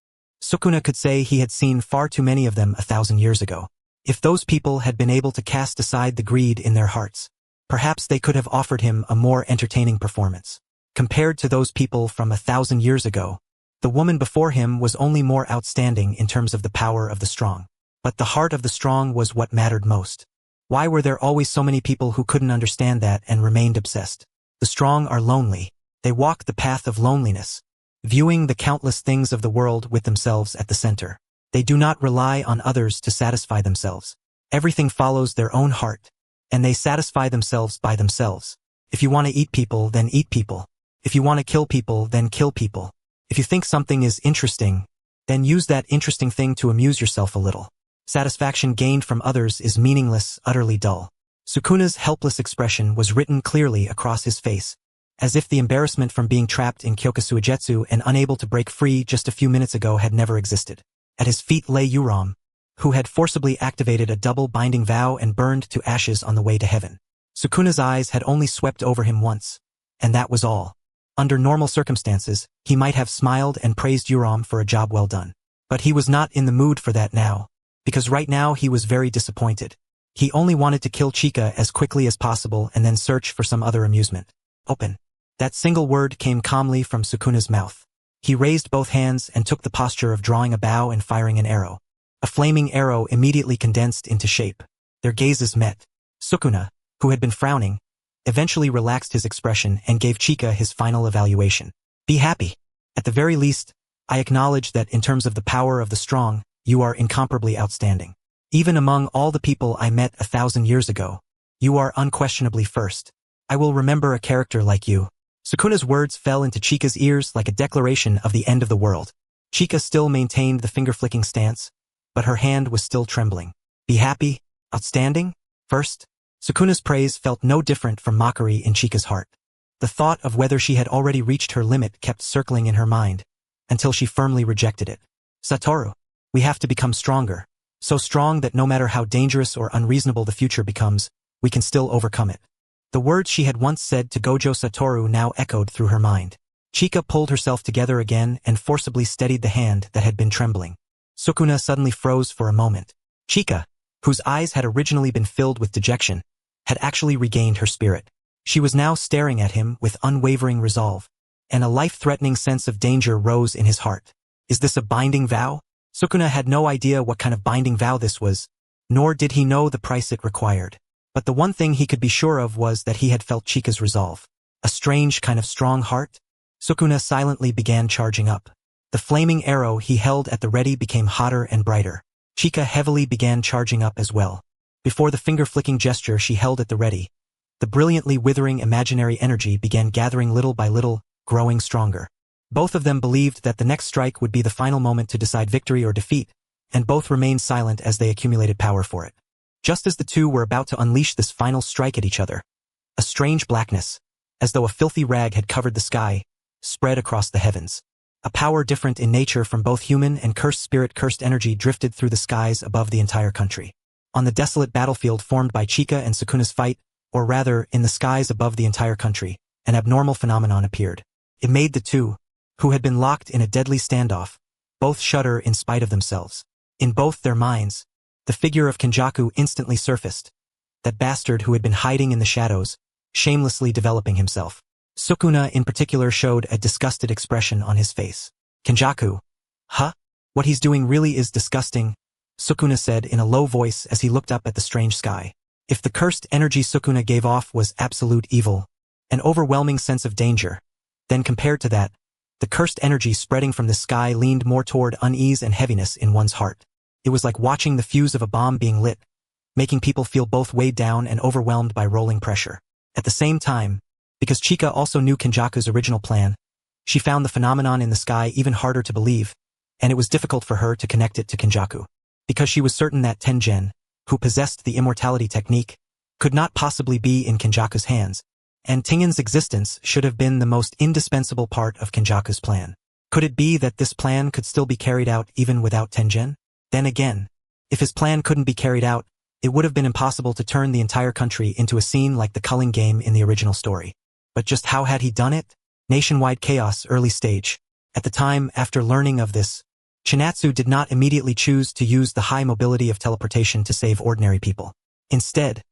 Sukuna could say he had seen far too many of them 1,000 years ago. If those people had been able to cast aside the greed in their hearts, perhaps they could have offered him a more entertaining performance. Compared to those people from 1,000 years ago, the woman before him was only more outstanding in terms of the power of the strong. But the heart of the strong was what mattered most. Why were there always so many people who couldn't understand that and remained obsessed? The strong are lonely. They walk the path of loneliness, viewing the countless things of the world with themselves at the center. They do not rely on others to satisfy themselves. Everything follows their own heart, and they satisfy themselves by themselves. If you want to eat people, then eat people. If you want to kill people, then kill people. If you think something is interesting, then use that interesting thing to amuse yourself a little. Satisfaction gained from others is meaningless, utterly dull. Sukuna's helpless expression was written clearly across his face, as if the embarrassment from being trapped in Kyokusuijetsu and unable to break free just a few minutes ago had never existed. At his feet lay Uram, who had forcibly activated a double binding vow and burned to ashes on the way to heaven. Sukuna's eyes had only swept over him once, and that was all. Under normal circumstances, he might have smiled and praised Uram for a job well done. But he was not in the mood for that now, because right now he was very disappointed. He only wanted to kill Chika as quickly as possible and then search for some other amusement. Open. That single word came calmly from Sukuna's mouth. He raised both hands and took the posture of drawing a bow and firing an arrow. A flaming arrow immediately condensed into shape. Their gazes met. Sukuna, who had been frowning, eventually relaxed his expression and gave Chika his final evaluation. Be happy. At the very least, I acknowledge that in terms of the power of the strong, you are incomparably outstanding. Even among all the people I met 1,000 years ago, you are unquestionably first. I will remember a character like you. Sukuna's words fell into Chika's ears like a declaration of the end of the world. Chika still maintained the finger-flicking stance, but her hand was still trembling. Be happy? Outstanding? First? Sukuna's praise felt no different from mockery in Chika's heart. The thought of whether she had already reached her limit kept circling in her mind, until she firmly rejected it. Satoru, we have to become stronger. So strong that no matter how dangerous or unreasonable the future becomes, we can still overcome it. The words she had once said to Gojo Satoru now echoed through her mind. Chika pulled herself together again and forcibly steadied the hand that had been trembling. Sukuna suddenly froze for a moment. Chika, whose eyes had originally been filled with dejection, had actually regained her spirit. She was now staring at him with unwavering resolve, and a life-threatening sense of danger rose in his heart. Is this a binding vow? Sukuna had no idea what kind of binding vow this was, nor did he know the price it required. But the one thing he could be sure of was that he had felt Chika's resolve. A strange kind of strong heart? Sukuna silently began charging up. The flaming arrow he held at the ready became hotter and brighter. Chika heavily began charging up as well. Before the finger-flicking gesture she held at the ready, the brilliantly withering imaginary energy began gathering little by little, growing stronger. Both of them believed that the next strike would be the final moment to decide victory or defeat, and both remained silent as they accumulated power for it. Just as the two were about to unleash this final strike at each other, a strange blackness, as though a filthy rag had covered the sky, spread across the heavens. A power different in nature from both human and cursed spirit cursed energy drifted through the skies above the entire country. On the desolate battlefield formed by Chika and Sukuna's fight, or rather, in the skies above the entire country, an abnormal phenomenon appeared. It made the two, who had been locked in a deadly standoff, both shudder in spite of themselves. In both their minds, the figure of Kenjaku instantly surfaced, that bastard who had been hiding in the shadows, shamelessly developing himself. Sukuna in particular showed a disgusted expression on his face. Kenjaku. Huh? What he's doing really is disgusting, Sukuna said in a low voice as he looked up at the strange sky. If the cursed energy Sukuna gave off was absolute evil, an overwhelming sense of danger, then compared to that, the cursed energy spreading from the sky leaned more toward unease and heaviness in one's heart. It was like watching the fuse of a bomb being lit, making people feel both weighed down and overwhelmed by rolling pressure. At the same time, because Chika also knew Kenjaku's original plan, she found the phenomenon in the sky even harder to believe, and it was difficult for her to connect it to Kenjaku. Because she was certain that Tengen, who possessed the immortality technique, could not possibly be in Kenjaku's hands, and Tengen's existence should have been the most indispensable part of Kenjaku's plan. Could it be that this plan could still be carried out even without Tengen? Then again, if his plan couldn't be carried out, it would have been impossible to turn the entire country into a scene like the culling game in the original story. But just how had he done it? Nationwide chaos, early stage. At the time, after learning of this, Chinatsu did not immediately choose to use the high mobility of teleportation to save ordinary people. Instead,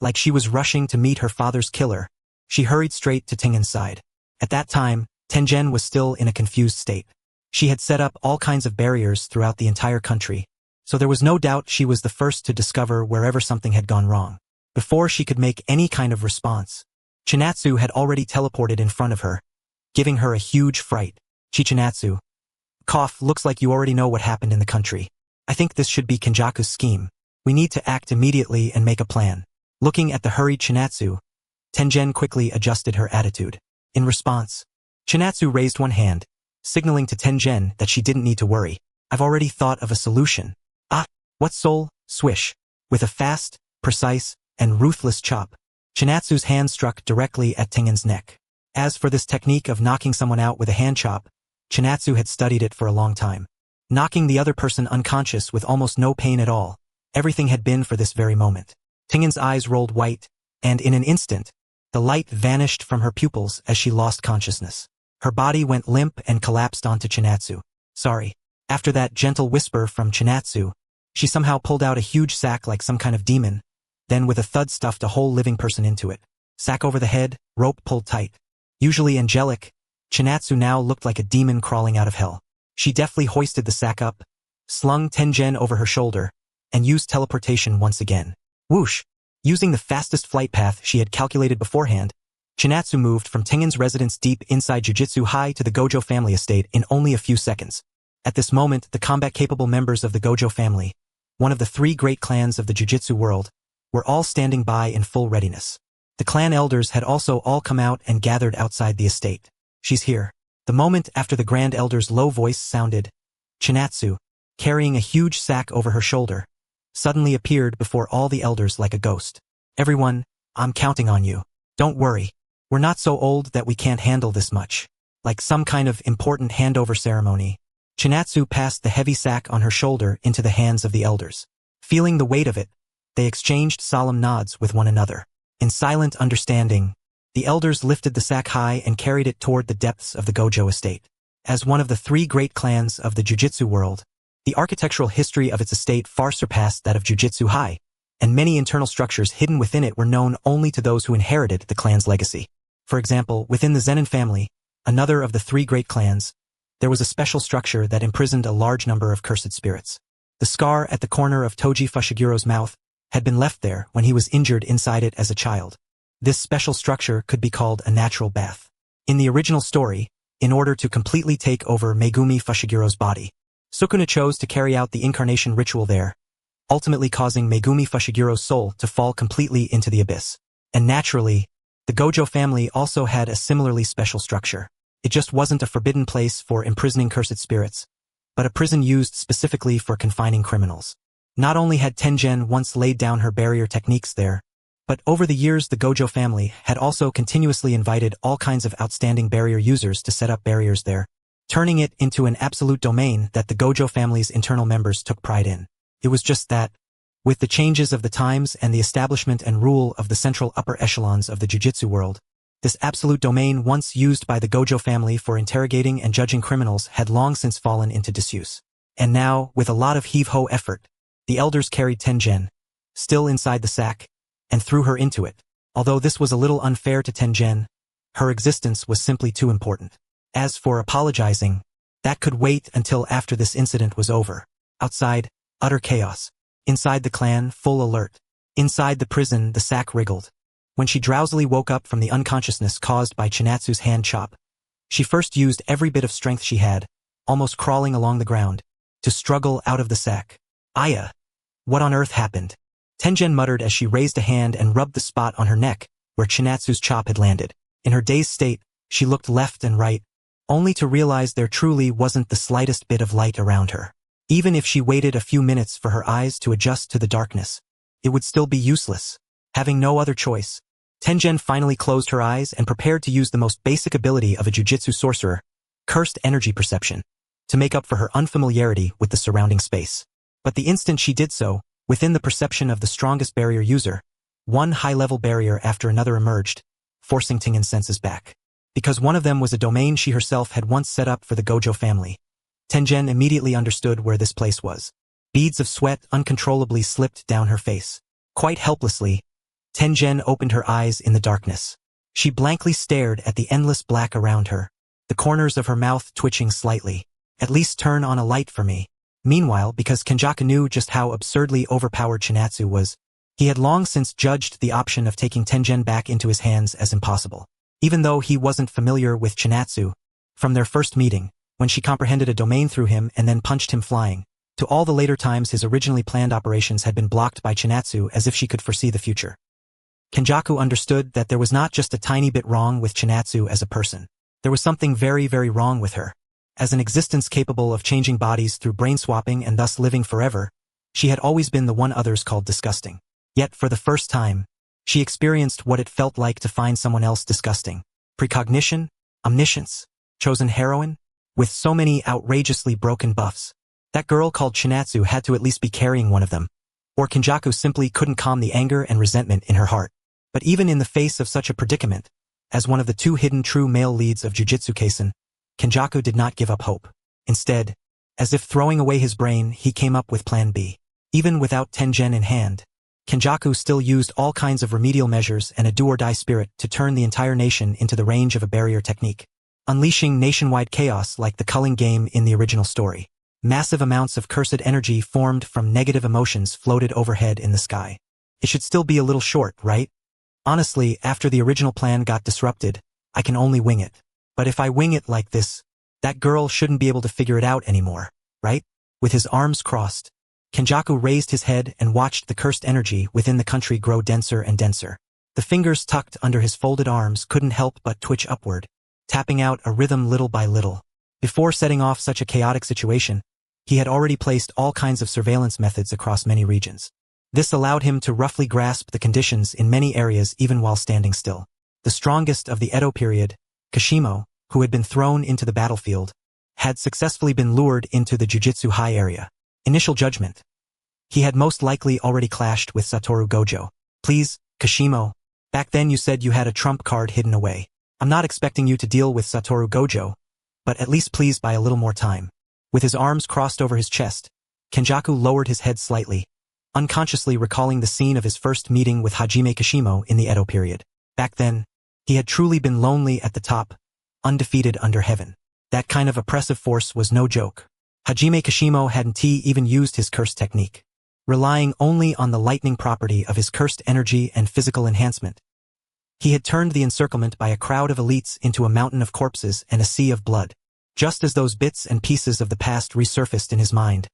like she was rushing to meet her father's killer, she hurried straight to Tengen's side. At that time, Tengen was still in a confused state. She had set up all kinds of barriers throughout the entire country, so there was no doubt she was the first to discover wherever something had gone wrong. Before she could make any kind of response, Chinatsu had already teleported in front of her, giving her a huge fright. Chichinatsu. Cough, looks like you already know what happened in the country. I think this should be Kenjaku's scheme. We need to act immediately and make a plan. Looking at the hurried Chinatsu, Tengen quickly adjusted her attitude. In response, Chinatsu raised one hand, signaling to Tengen that she didn't need to worry. I've already thought of a solution. Ah, what soul? Swish. With a fast, precise, and ruthless chop, Chinatsu's hand struck directly at Tengen's neck. As for this technique of knocking someone out with a hand chop, Chinatsu had studied it for a long time. Knocking the other person unconscious with almost no pain at all, everything had been for this very moment. Tengen's eyes rolled white, and in an instant, the light vanished from her pupils as she lost consciousness. Her body went limp and collapsed onto Chinatsu. Sorry. After that gentle whisper from Chinatsu, she somehow pulled out a huge sack like some kind of demon, then with a thud stuffed a whole living person into it. Sack over the head, rope pulled tight. Usually angelic, Chinatsu now looked like a demon crawling out of hell. She deftly hoisted the sack up, slung Tengen over her shoulder, and used teleportation once again. Whoosh! Using the fastest flight path she had calculated beforehand, Chinatsu moved from Tengen's residence deep inside Jujutsu High to the Gojo family estate in only a few seconds. At this moment, the combat-capable members of the Gojo family, one of the 3 great clans of the Jujutsu world, were all standing by in full readiness. The clan elders had also all come out and gathered outside the estate. She's here. The moment after the grand elder's low voice sounded, Chinatsu, carrying a huge sack over her shoulder, suddenly appeared before all the elders like a ghost. Everyone, I'm counting on you. Don't worry. We're not so old that we can't handle this much. Like some kind of important handover ceremony, Chinatsu passed the heavy sack on her shoulder into the hands of the elders. Feeling the weight of it, they exchanged solemn nods with one another. In silent understanding, the elders lifted the sack high and carried it toward the depths of the Gojo estate. As one of the 3 great clans of the Jujutsu world, the architectural history of its estate far surpassed that of Jujutsu High, and many internal structures hidden within it were known only to those who inherited the clan's legacy. For example, within the Zenin family, another of the 3 great clans, there was a special structure that imprisoned a large number of cursed spirits. The scar at the corner of Toji Fushigiro's mouth had been left there when he was injured inside it as a child. This special structure could be called a natural bath. In the original story, in order to completely take over Megumi Fushigiro's body, Sukuna chose to carry out the incarnation ritual there, ultimately causing Megumi Fushigiro's soul to fall completely into the abyss. And naturally, the Gojo family also had a similarly special structure. It just wasn't a forbidden place for imprisoning cursed spirits, but a prison used specifically for confining criminals. Not only had Tengen once laid down her barrier techniques there, but over the years the Gojo family had also continuously invited all kinds of outstanding barrier users to set up barriers there, turning it into an absolute domain that the Gojo family's internal members took pride in. It was just that, with the changes of the times and the establishment and rule of the central upper echelons of the Jujutsu world, This absolute domain once used by the Gojo family for interrogating and judging criminals had long since fallen into disuse. And now, with a lot of heave-ho effort, the elders carried Tengen, still inside the sack, and threw her into it. Although this was a little unfair to Tengen, her existence was simply too important. As for apologizing, that could wait until after this incident was over. Outside, utter chaos. Inside the clan, full alert. Inside the prison, the sack wriggled. When she drowsily woke up from the unconsciousness caused by Chinatsu's hand chop, she first used every bit of strength she had, almost crawling along the ground, to struggle out of the sack. Aya! What on earth happened? Tengen muttered as she raised a hand and rubbed the spot on her neck, where Chinatsu's chop had landed. In her dazed state, she looked left and right, only to realize there truly wasn't the slightest bit of light around her. Even if she waited a few minutes for her eyes to adjust to the darkness, it would still be useless. Having no other choice, Tengen finally closed her eyes and prepared to use the most basic ability of a jujitsu sorcerer, cursed energy perception, to make up for her unfamiliarity with the surrounding space. But the instant she did so, within the perception of the strongest barrier user, one high-level barrier after another emerged, forcing Tengen's senses back. Because one of them was a domain she herself had once set up for the Gojo family, Tengen immediately understood where this place was. Beads of sweat uncontrollably slipped down her face. Quite helplessly, Tengen opened her eyes in the darkness. She blankly stared at the endless black around her, the corners of her mouth twitching slightly. At least turn on a light for me. Meanwhile, because Kenjaku knew just how absurdly overpowered Chinatsu was, he had long since judged the option of taking Tengen back into his hands as impossible. Even though he wasn't familiar with Chinatsu, from their first meeting, when she comprehended a domain through him and then punched him flying, to all the later times his originally planned operations had been blocked by Chinatsu as if she could foresee the future. Kenjaku understood that there was not just a tiny bit wrong with Chinatsu as a person. There was something very, very wrong with her. As an existence capable of changing bodies through brain swapping and thus living forever, she had always been the one others called disgusting. Yet for the first time, she experienced what it felt like to find someone else disgusting. Precognition, omniscience, chosen heroine, with so many outrageously broken buffs. That girl called Chinatsu had to at least be carrying one of them, or Kenjaku simply couldn't calm the anger and resentment in her heart. But even in the face of such a predicament, as one of the two hidden true male leads of Jujutsu Kaisen, Kenjaku did not give up hope. Instead, as if throwing away his brain, he came up with Plan B. Even without Tengen in hand, Kenjaku still used all kinds of remedial measures and a do-or-die spirit to turn the entire nation into the range of a barrier technique, unleashing nationwide chaos like the culling game in the original story. Massive amounts of cursed energy formed from negative emotions floated overhead in the sky. It should still be a little short, right? Honestly, after the original plan got disrupted, I can only wing it. But if I wing it like this, that girl shouldn't be able to figure it out anymore, right? With his arms crossed, Kenjaku raised his head and watched the cursed energy within the country grow denser and denser. The fingers tucked under his folded arms couldn't help but twitch upward, tapping out a rhythm little by little. Before setting off such a chaotic situation, he had already placed all kinds of surveillance methods across many regions. This allowed him to roughly grasp the conditions in many areas even while standing still. The strongest of the Edo period, Kashimo, who had been thrown into the battlefield, had successfully been lured into the Jujutsu High area. Initial judgment. He had most likely already clashed with Satoru Gojo. Please, Kashimo, back then you said you had a trump card hidden away. I'm not expecting you to deal with Satoru Gojo, but at least please buy a little more time. With his arms crossed over his chest, Kenjaku lowered his head slightly, unconsciously recalling the scene of his first meeting with Hajime Kashimo in the Edo period. Back then, he had truly been lonely at the top, undefeated under heaven. That kind of oppressive force was no joke. Hajime Kashimo hadn't even used his curse technique, relying only on the lightning property of his cursed energy and physical enhancement. He had turned the encirclement by a crowd of elites into a mountain of corpses and a sea of blood. Just as those bits and pieces of the past resurfaced in his mind,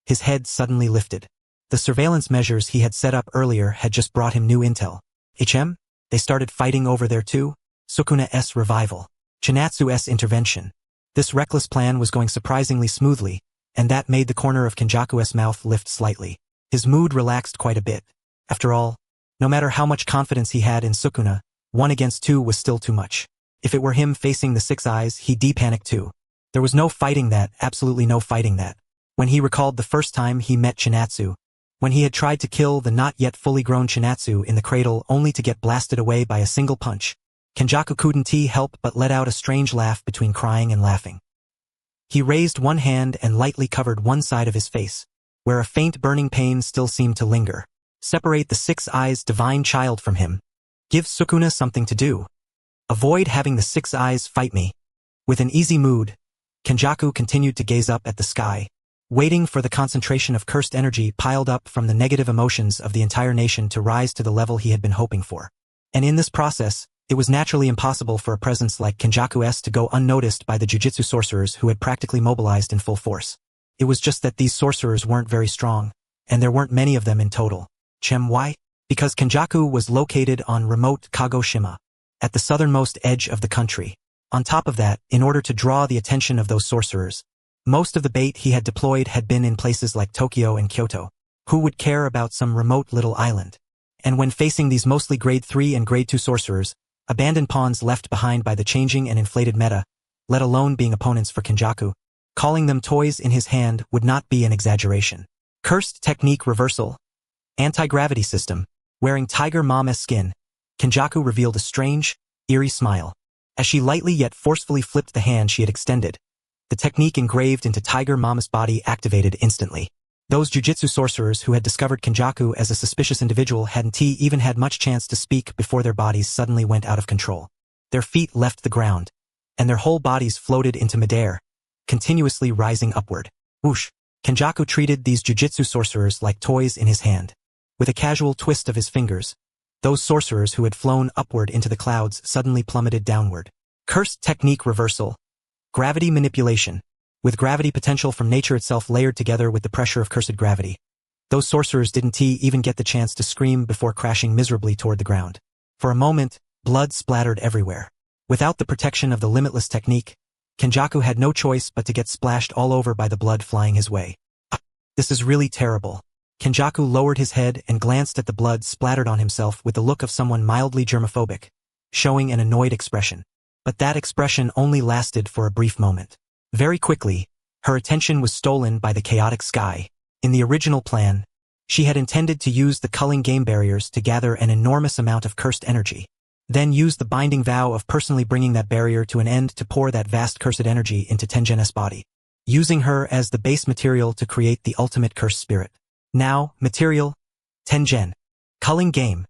his head suddenly lifted. The surveillance measures he had set up earlier had just brought him new intel. They started fighting over there too? Sukuna's revival. Chinatsu's intervention. This reckless plan was going surprisingly smoothly, and that made the corner of Kenjaku's mouth lift slightly. His mood relaxed quite a bit. After all, no matter how much confidence he had in Sukuna, 1 against 2 was still too much. If it were him facing the 6 eyes, he'd de-panic too. There was no fighting that, absolutely no fighting that. When he recalled the first time he met Chinatsu, when he had tried to kill the not yet fully grown Chinatsu in the cradle only to get blasted away by a single punch, Kenjaku couldn't help but let out a strange laugh between crying and laughing. He raised one hand and lightly covered one side of his face, where a faint burning pain still seemed to linger. Separate the six-eyes divine child from him. Give Sukuna something to do. Avoid having the six eyes fight me. With an easy mood, Kenjaku continued to gaze up at the sky, waiting for the concentration of cursed energy piled up from the negative emotions of the entire nation to rise to the level he had been hoping for. And in this process, it was naturally impossible for a presence like Kenjaku's to go unnoticed by the jujitsu sorcerers who had practically mobilized in full force. It was just that these sorcerers weren't very strong, and there weren't many of them in total. Why? Because Kenjaku was located on remote Kagoshima, at the southernmost edge of the country. On top of that, in order to draw the attention of those sorcerers, most of the bait he had deployed had been in places like Tokyo and Kyoto. Who would care about some remote little island? And when facing these mostly grade 3 and grade 2 sorcerers, abandoned pawns left behind by the changing and inflated meta, let alone being opponents for Kenjaku, calling them toys in his hand would not be an exaggeration. Cursed technique reversal. Anti-gravity system. Wearing Tiger Mama's skin, Kenjaku revealed a strange, eerie smile. As she lightly yet forcefully flipped the hand she had extended, the technique engraved into Tiger Mama's body activated instantly. Those jujitsu sorcerers who had discovered Kenjaku as a suspicious individual hadn't even had much chance to speak before their bodies suddenly went out of control. Their feet left the ground, and their whole bodies floated into midair, continuously rising upward. Whoosh! Kenjaku treated these jujitsu sorcerers like toys in his hand. With a casual twist of his fingers, those sorcerers who had flown upward into the clouds suddenly plummeted downward. Cursed technique reversal. Gravity manipulation. With gravity potential from nature itself layered together with the pressure of cursed gravity, those sorcerers didn't even get the chance to scream before crashing miserably toward the ground. For a moment, blood splattered everywhere. Without the protection of the limitless technique, Kenjaku had no choice but to get splashed all over by the blood flying his way. This is really terrible. Kenjaku lowered his head and glanced at the blood splattered on himself with the look of someone mildly germophobic, showing an annoyed expression. But that expression only lasted for a brief moment. Very quickly, her attention was stolen by the chaotic sky. In the original plan, she had intended to use the culling game barriers to gather an enormous amount of cursed energy, then use the binding vow of personally bringing that barrier to an end to pour that vast cursed energy into Tengen's body, using her as the base material to create the ultimate cursed spirit. Now, material, Tengen. Culling game.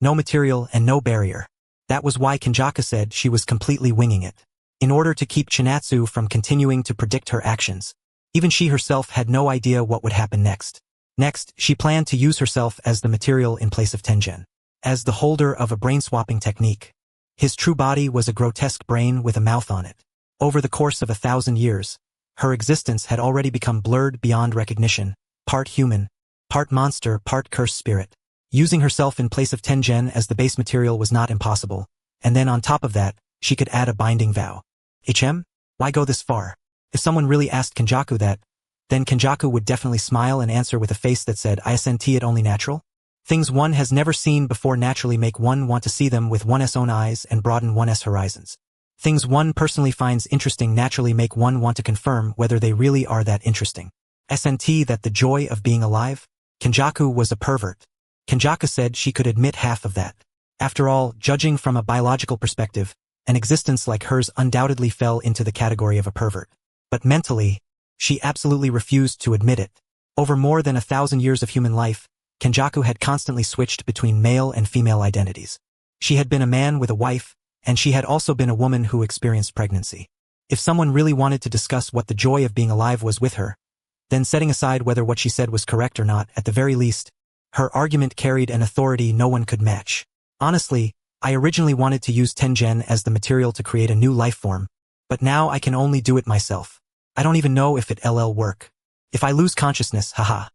No material and no barrier. That was why Kenjaku said she was completely winging it. In order to keep Chinatsu from continuing to predict her actions, even she herself had no idea what would happen next. Next, she planned to use herself as the material in place of Tengen. As the holder of a brain-swapping technique, his true body was a grotesque brain with a mouth on it. Over the course of 1,000 years, her existence had already become blurred beyond recognition, part human, part monster, part cursed spirit. Using herself in place of Tengen as the base material was not impossible, and then on top of that, she could add a binding vow. Why go this far? If someone really asked Kenjaku that, then Kenjaku would definitely smile and answer with a face that said, "Isn't it only natural? Things one has never seen before naturally make one want to see them with one's own eyes and broaden one's horizons. Things one personally finds interesting naturally make one want to confirm whether they really are that interesting. Isn't that the joy of being alive?" Kenjaku was a pervert. Kenjaku said she could admit half of that. After all, judging from a biological perspective, an existence like hers undoubtedly fell into the category of a pervert. But mentally, she absolutely refused to admit it. Over more than 1,000 years of human life, Kenjaku had constantly switched between male and female identities. She had been a man with a wife, and she had also been a woman who experienced pregnancy. If someone really wanted to discuss what the joy of being alive was with her, then setting aside whether what she said was correct or not, at the very least, her argument carried an authority no one could match. Honestly, I originally wanted to use Tengen as the material to create a new life form, but now I can only do it myself. I don't even know if it'll work. If I lose consciousness, haha.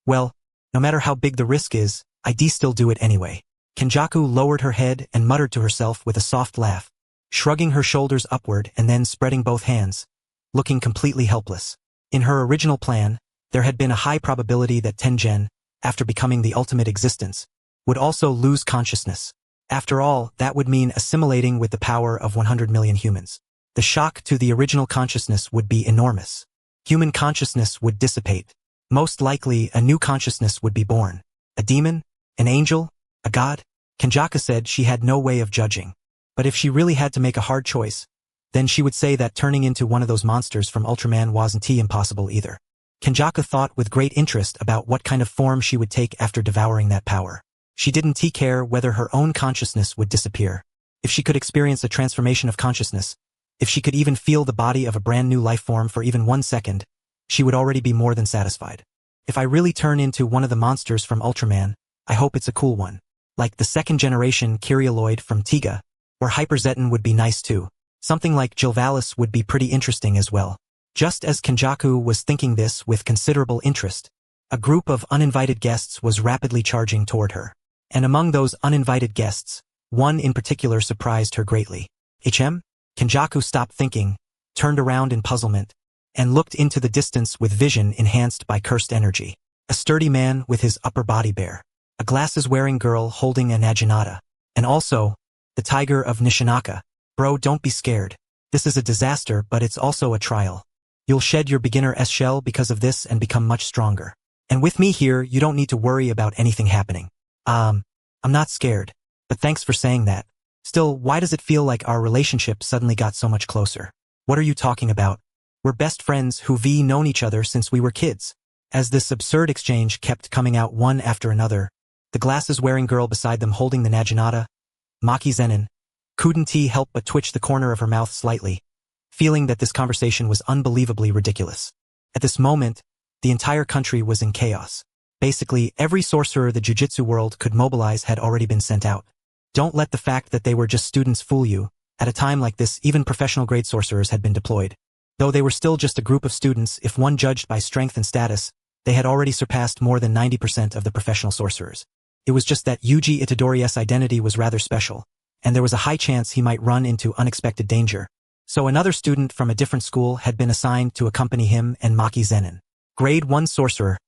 Well, no matter how big the risk is, I'd still do it anyway. Kenjaku lowered her head and muttered to herself with a soft laugh, shrugging her shoulders upward and then spreading both hands, looking completely helpless. In her original plan, there had been a high probability that Tengen, after becoming the ultimate existence, would also lose consciousness. After all, that would mean assimilating with the power of 100 million humans. The shock to the original consciousness would be enormous. Human consciousness would dissipate. Most likely, a new consciousness would be born. A demon? An angel? A god? Kenjaku said she had no way of judging. But if she really had to make a hard choice, then she would say that turning into one of those monsters from Ultraman wasn't impossible either. Kenjaku thought with great interest about what kind of form she would take after devouring that power. She didn't care whether her own consciousness would disappear. If she could experience a transformation of consciousness, if she could even feel the body of a brand new life form for even 1 second, she would already be more than satisfied. If I really turn into one of the monsters from Ultraman, I hope it's a cool one. Like the second generation Kyrialoid from Tiga, or Hyper Zeton would be nice too. Something like Gilvalis would be pretty interesting as well. Just as Kenjaku was thinking this with considerable interest, a group of uninvited guests was rapidly charging toward her. And among those uninvited guests, one in particular surprised her greatly. Kenjaku stopped thinking, turned around in puzzlement, and looked into the distance with vision enhanced by cursed energy. A sturdy man with his upper body bare. A glasses-wearing girl holding a Naginata. And also, the tiger of Nishinaka. Bro, don't be scared. This is a disaster, but it's also a trial. You'll shed your beginner shell because of this and become much stronger. And with me here, you don't need to worry about anything happening. I'm not scared. But thanks for saying that. Still, why does it feel like our relationship suddenly got so much closer? What are you talking about? We're best friends who've known each other since we were kids. As this absurd exchange kept coming out one after another, the glasses-wearing girl beside them holding the Naginata, Maki Zenin, couldn't help but twitch the corner of her mouth slightly, feeling that this conversation was unbelievably ridiculous. At this moment, the entire country was in chaos. Basically, every sorcerer the jujitsu world could mobilize had already been sent out. Don't let the fact that they were just students fool you. At a time like this, even professional-grade sorcerers had been deployed. Though they were still just a group of students, if one judged by strength and status, they had already surpassed more than 90% of the professional sorcerers. It was just that Yuji Itadori's identity was rather special, and there was a high chance he might run into unexpected danger. So another student from a different school had been assigned to accompany him and Maki Zenin. Grade 1 sorcerer,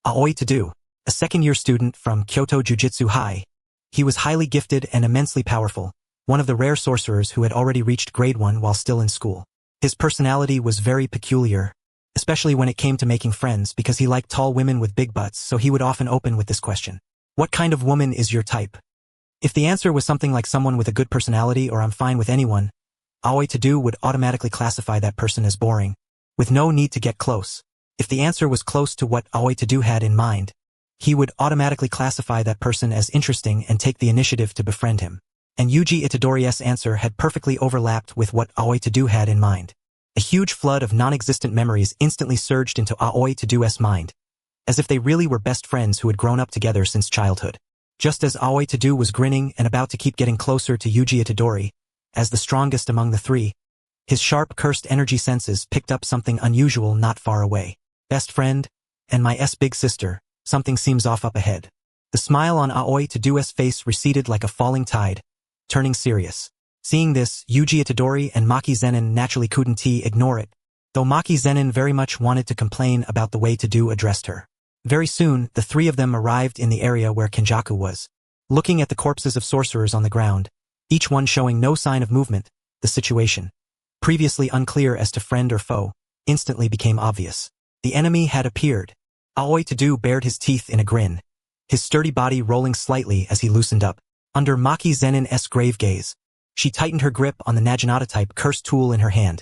Aoi Tadu, a second-year student from Kyoto Jujutsu High. He was highly gifted and immensely powerful, one of the rare sorcerers who had already reached grade 1 while still in school. His personality was very peculiar, especially when it came to making friends because he liked tall women with big butts, so he would often open with this question. What kind of woman is your type? If the answer was something like someone with a good personality or I'm fine with anyone, Aoi Tadu would automatically classify that person as boring, with no need to get close. If the answer was close to what Aoi Tadu had in mind, he would automatically classify that person as interesting and take the initiative to befriend him. And Yuji Itadori's answer had perfectly overlapped with what Aoi Tadu had in mind. A huge flood of non-existent memories instantly surged into Aoi Tadu's mind, as if they really were best friends who had grown up together since childhood. Just as Aoi Tadu was grinning and about to keep getting closer to Yuji Itadori, as the strongest among the three, his sharp cursed energy senses picked up something unusual not far away. Best friend, and my big sister, something seems off up ahead. The smile on Aoi Tadu's face receded like a falling tide, turning serious. Seeing this, Yuji Itadori and Maki Zenin naturally couldn't ignore it, though Maki Zenin very much wanted to complain about the way Tadu addressed her. Very soon, the three of them arrived in the area where Kenjaku was. Looking at the corpses of sorcerers on the ground, each one showing no sign of movement, the situation, previously unclear as to friend or foe, instantly became obvious. The enemy had appeared. Aoi Tadu bared his teeth in a grin, his sturdy body rolling slightly as he loosened up. Under Maki Zenin's grave gaze, she tightened her grip on the Naginata-type cursed tool in her hand,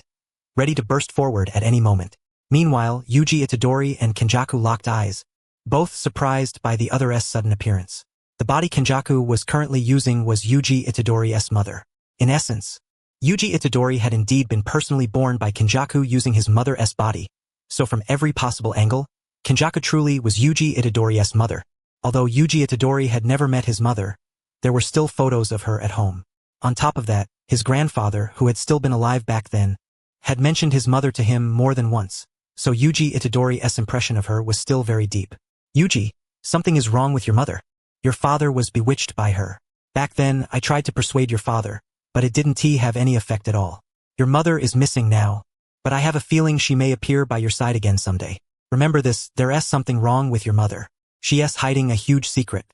ready to burst forward at any moment. Meanwhile, Yuji Itadori and Kenjaku locked eyes, both surprised by the other's sudden appearance. The body Kenjaku was currently using was Yuji Itadori's mother. In essence, Yuji Itadori had indeed been personally born by Kenjaku using his mother's body, so from every possible angle, Kenjaku truly was Yuji Itadori's mother. Although Yuji Itadori had never met his mother, there were still photos of her at home. On top of that, his grandfather, who had still been alive back then, had mentioned his mother to him more than once, so Yuji Itadori's impression of her was still very deep. Yuji, something is wrong with your mother. Your father was bewitched by her. Back then, I tried to persuade your father, but it didn't have any effect at all. Your mother is missing now, but I have a feeling she may appear by your side again someday. Remember this, there's something wrong with your mother. She's hiding a huge secret.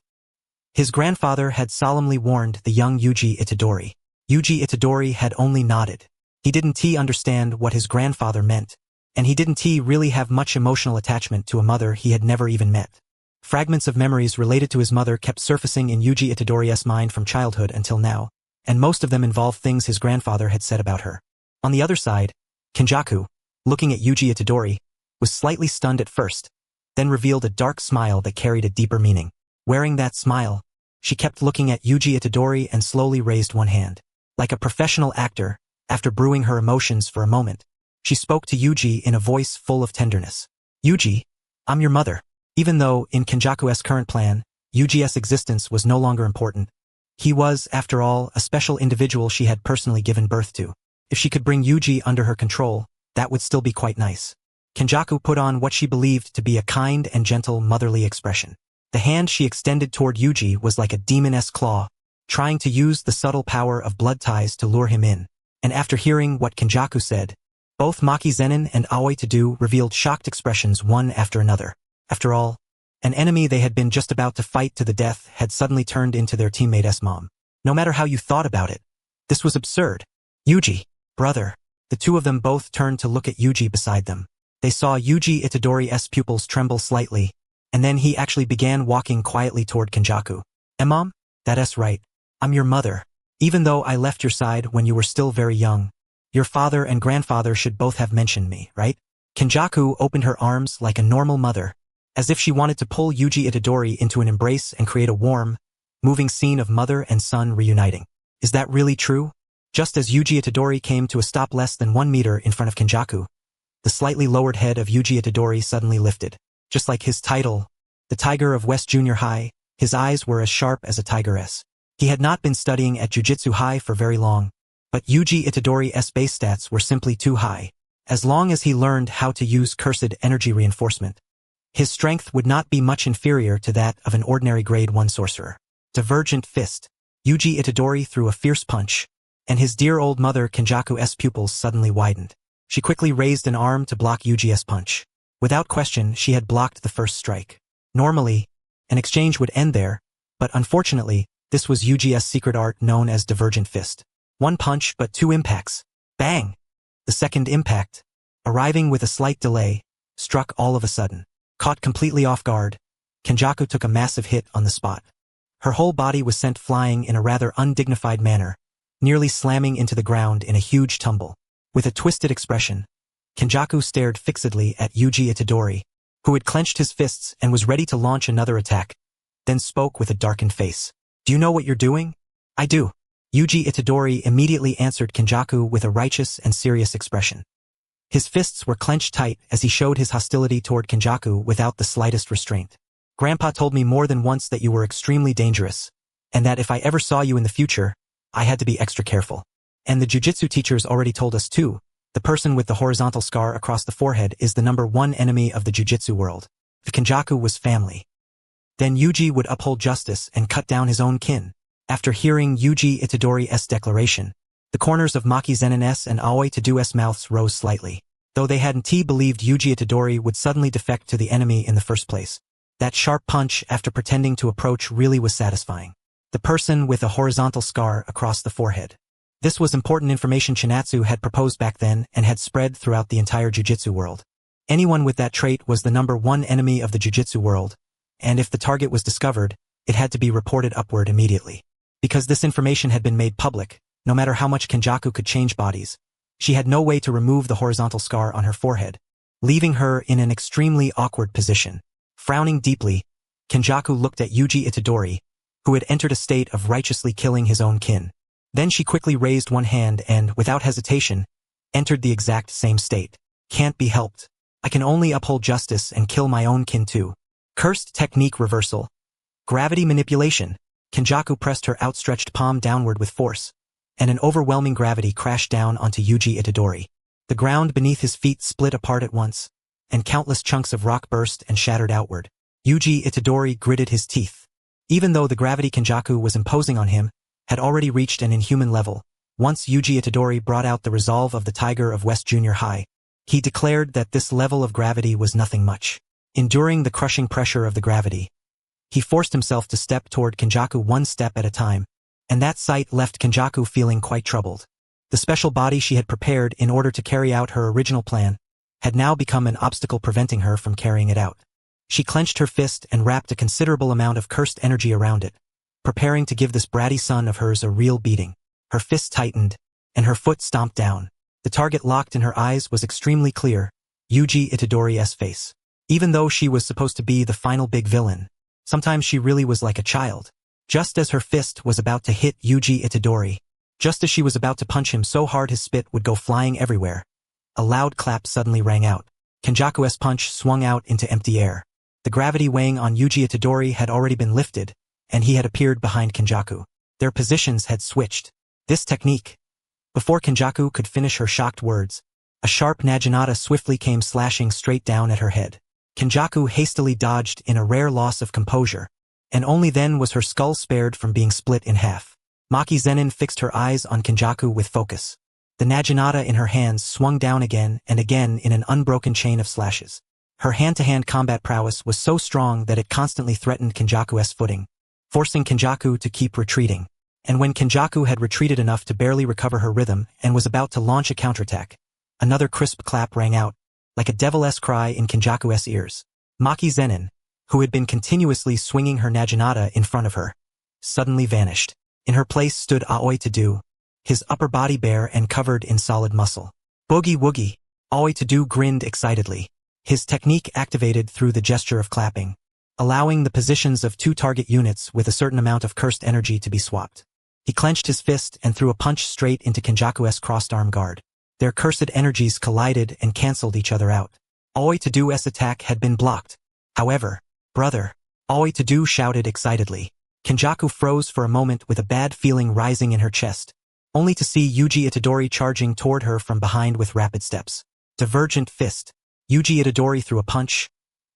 His grandfather had solemnly warned the young Yuji Itadori. Yuji Itadori had only nodded. He didn't understand what his grandfather meant, and he didn't really have much emotional attachment to a mother he had never even met. Fragments of memories related to his mother kept surfacing in Yuji Itadori's mind from childhood until now, and most of them involved things his grandfather had said about her. On the other side, Kenjaku, looking at Yuji Itadori, was slightly stunned at first, then revealed a dark smile that carried a deeper meaning. Wearing that smile, she kept looking at Yuji Itadori and slowly raised one hand. Like a professional actor, after brewing her emotions for a moment, she spoke to Yuji in a voice full of tenderness. Yuji, I'm your mother. Even though, in Kenjaku's current plan, Yuji's existence was no longer important, he was, after all, a special individual she had personally given birth to. If she could bring Yuji under her control, that would still be quite nice. Kenjaku put on what she believed to be a kind and gentle motherly expression. The hand she extended toward Yuji was like a demoness claw, trying to use the subtle power of blood ties to lure him in. And after hearing what Kenjaku said, both Maki Zenin and Aoi Tadu revealed shocked expressions one after another. After all, an enemy they had been just about to fight to the death had suddenly turned into their teammate's mom. No matter how you thought about it, this was absurd. Yuji, brother. The two of them both turned to look at Yuji beside them. They saw Yuji Itadori's pupils tremble slightly, and then he actually began walking quietly toward Kenjaku. Mom? That's right. I'm your mother. Even though I left your side when you were still very young, your father and grandfather should both have mentioned me, right? Kenjaku opened her arms like a normal mother, as if she wanted to pull Yuji Itadori into an embrace and create a warm, moving scene of mother and son reuniting. Is that really true? Just as Yuji Itadori came to a stop less than 1 meter in front of Kenjaku, the slightly lowered head of Yuji Itadori suddenly lifted. Just like his title, the Tiger of West Junior High, his eyes were as sharp as a tigress. He had not been studying at Jujutsu High for very long, but Yuji Itadori's base stats were simply too high. As long as he learned how to use cursed energy reinforcement, his strength would not be much inferior to that of an ordinary grade 1 sorcerer. Divergent fist. Yuji Itadori threw a fierce punch, and his dear old mother Kenjaku's pupils suddenly widened. She quickly raised an arm to block Yuji's punch. Without question, she had blocked the first strike. Normally, an exchange would end there, but unfortunately, this was Yuji's secret art known as divergent fist. 1 punch but 2 impacts. Bang! The second impact, arriving with a slight delay, struck all of a sudden. Caught completely off guard, Kenjaku took a massive hit on the spot. Her whole body was sent flying in a rather undignified manner, nearly slamming into the ground in a huge tumble. With a twisted expression, Kenjaku stared fixedly at Yuji Itadori, who had clenched his fists and was ready to launch another attack, then spoke with a darkened face. Do you know what you're doing? I do. Yuji Itadori immediately answered Kenjaku with a righteous and serious expression. His fists were clenched tight as he showed his hostility toward Kenjaku without the slightest restraint. Grandpa told me more than once that you were extremely dangerous, and that if I ever saw you in the future, I had to be extra careful. And the jujutsu teachers already told us too, the person with the horizontal scar across the forehead is the #1 enemy of the jujutsu world. If Kenjaku was family, then Yuji would uphold justice and cut down his own kin. After hearing Yuji Itadori's declaration, the corners of Maki Zenin's and Aoi Tadu's mouths rose slightly, though they hadn't believed Yuji Itadori would suddenly defect to the enemy in the first place. That sharp punch after pretending to approach really was satisfying. The person with a horizontal scar across the forehead. This was important information Chinatsu had proposed back then and had spread throughout the entire jujutsu world. Anyone with that trait was the #1 enemy of the jujutsu world, and if the target was discovered, it had to be reported upward immediately. Because this information had been made public, no matter how much Kenjaku could change bodies, she had no way to remove the horizontal scar on her forehead, leaving her in an extremely awkward position. Frowning deeply, Kenjaku looked at Yuji Itadori, who had entered a state of righteously killing his own kin. Then she quickly raised one hand and, without hesitation, entered the exact same state. Can't be helped. I can only uphold justice and kill my own kin too. Cursed technique reversal. Gravity manipulation. Kenjaku pressed her outstretched palm downward with force, and an overwhelming gravity crashed down onto Yuji Itadori. The ground beneath his feet split apart at once, and countless chunks of rock burst and shattered outward. Yuji Itadori gritted his teeth. Even though the gravity Kenjaku was imposing on him had already reached an inhuman level, once Yuji Itadori brought out the resolve of the Tiger of West Junior High, he declared that this level of gravity was nothing much. Enduring the crushing pressure of the gravity, he forced himself to step toward Kenjaku 1 step at a time, and that sight left Kenjaku feeling quite troubled. The special body she had prepared in order to carry out her original plan had now become an obstacle preventing her from carrying it out. She clenched her fist and wrapped a considerable amount of cursed energy around it, preparing to give this bratty son of hers a real beating. her fist tightened, and her foot stomped down. The target locked in her eyes was extremely clear, Yuji Itadori's face. Even though she was supposed to be the final big villain, sometimes she really was like a child. Just as her fist was about to hit Yuji Itadori, just as she was about to punch him so hard his spit would go flying everywhere, a loud clap suddenly rang out. Kenjaku's punch swung out into empty air. The gravity weighing on Yuji Itadori had already been lifted, and he had appeared behind Kenjaku. Their positions had switched. This technique. Before Kenjaku could finish her shocked words, a sharp naginata swiftly came slashing straight down at her head. Kenjaku hastily dodged in a rare loss of composure, and only then was her skull spared from being split in half. Maki Zenin fixed her eyes on Kenjaku with focus. The naginata in her hands swung down again and again in an unbroken chain of slashes. Her hand-to-hand combat prowess was so strong that it constantly threatened Kenjaku's footing, forcing Kenjaku to keep retreating. And when Kenjaku had retreated enough to barely recover her rhythm and was about to launch a counterattack, another crisp clap rang out, like a devil-esque cry in Kenjaku's ears. Maki Zenin, who had been continuously swinging her naginata in front of her, suddenly vanished. In her place stood Aoi Tadu, his upper body bare and covered in solid muscle. Boogie woogie, Aoi Tadu grinned excitedly, his technique activated through the gesture of clapping, allowing the positions of two target units with a certain amount of cursed energy to be swapped. He clenched his fist and threw a punch straight into Kenjaku's crossed arm guard. Their cursed energies collided and cancelled each other out. Aoi Tadu's attack had been blocked. However, brother, Aoi Tadu shouted excitedly. Kenjaku froze for a moment with a bad feeling rising in her chest, only to see Yuji Itadori charging toward her from behind with rapid steps. Divergent fist. Yuji Itadori threw a punch.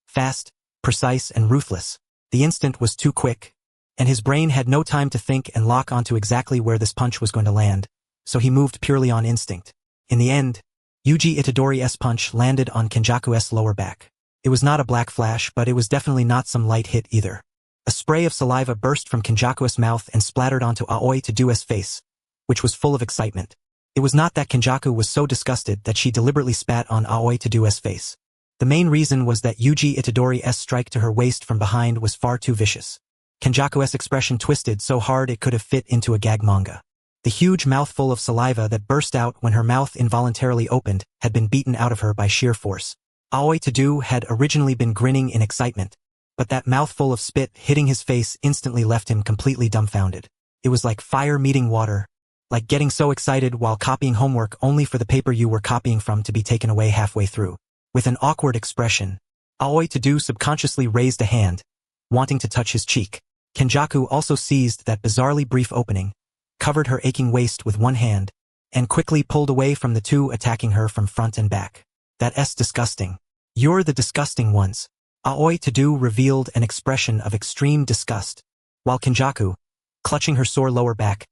Fast, precise, and ruthless. The instant was too quick, and his brain had no time to think and lock onto exactly where this punch was going to land, so he moved purely on instinct. In the end, Yuji Itadori's punch landed on Kenjaku's lower back. It was not a black flash, but it was definitely not some light hit either. A spray of saliva burst from Kenjaku's mouth and splattered onto Aoi Tadu's face, which was full of excitement. It was not that Kenjaku was so disgusted that she deliberately spat on Aoi Tadu's face. The main reason was that Yuji Itadori's strike to her waist from behind was far too vicious. Kenjaku's expression twisted so hard it could have fit into a gag manga. The huge mouthful of saliva that burst out when her mouth involuntarily opened had been beaten out of her by sheer force. Aoi Tadu had originally been grinning in excitement, but that mouthful of spit hitting his face instantly left him completely dumbfounded. It was like fire meeting water, like getting so excited while copying homework only for the paper you were copying from to be taken away halfway through. With an awkward expression, Aoi Tadu subconsciously raised a hand, wanting to touch his cheek. Kenjaku also seized that bizarrely brief opening, covered her aching waist with one hand, and quickly pulled away from the two attacking her from front and back. That's disgusting. You're the disgusting ones. Aoi Tadu revealed an expression of extreme disgust, while Kenjaku, clutching her sore lower back,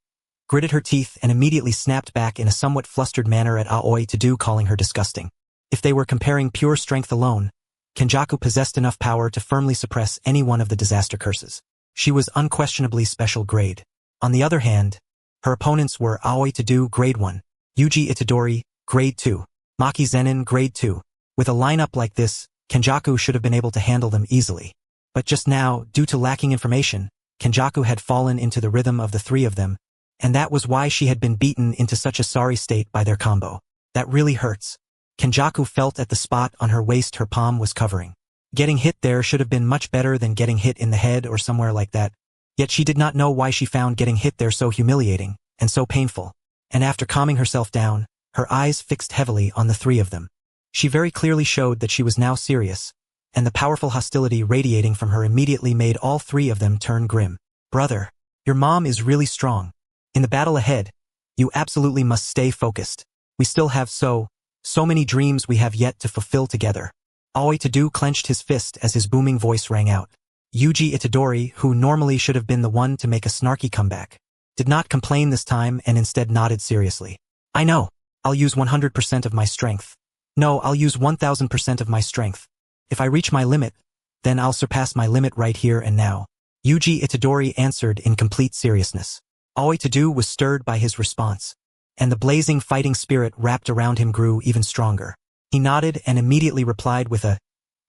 gritted her teeth and immediately snapped back in a somewhat flustered manner at Aoi Tadu calling her disgusting. If they were comparing pure strength alone, Kenjaku possessed enough power to firmly suppress any one of the disaster curses. She was unquestionably special grade. On the other hand, her opponents were Aoi Tadu grade 1, Yuji Itadori grade 2, Maki Zenin grade 2. With a lineup like this, Kenjaku should have been able to handle them easily. But just now, due to lacking information, Kenjaku had fallen into the rhythm of the three of them, and that was why she had been beaten into such a sorry state by their combo. That really hurts. Kenjaku felt at the spot on her waist her palm was covering. Getting hit there should have been much better than getting hit in the head or somewhere like that, yet she did not know why she found getting hit there so humiliating and so painful. And after calming herself down, her eyes fixed heavily on the three of them. She very clearly showed that she was now serious, and the powerful hostility radiating from her immediately made all three of them turn grim. Brother, your mom is really strong. In the battle ahead, you absolutely must stay focused. We still have so many dreams we have yet to fulfill together. Aoi Tadu clenched his fist as his booming voice rang out. Yuji Itadori, who normally should have been the one to make a snarky comeback, did not complain this time and instead nodded seriously. I know. I'll use 100% of my strength. No, I'll use 1000% of my strength. If I reach my limit, then I'll surpass my limit right here and now. Yuji Itadori answered in complete seriousness. Aoi Tadu was stirred by his response, and the blazing fighting spirit wrapped around him grew even stronger. He nodded and immediately replied with a,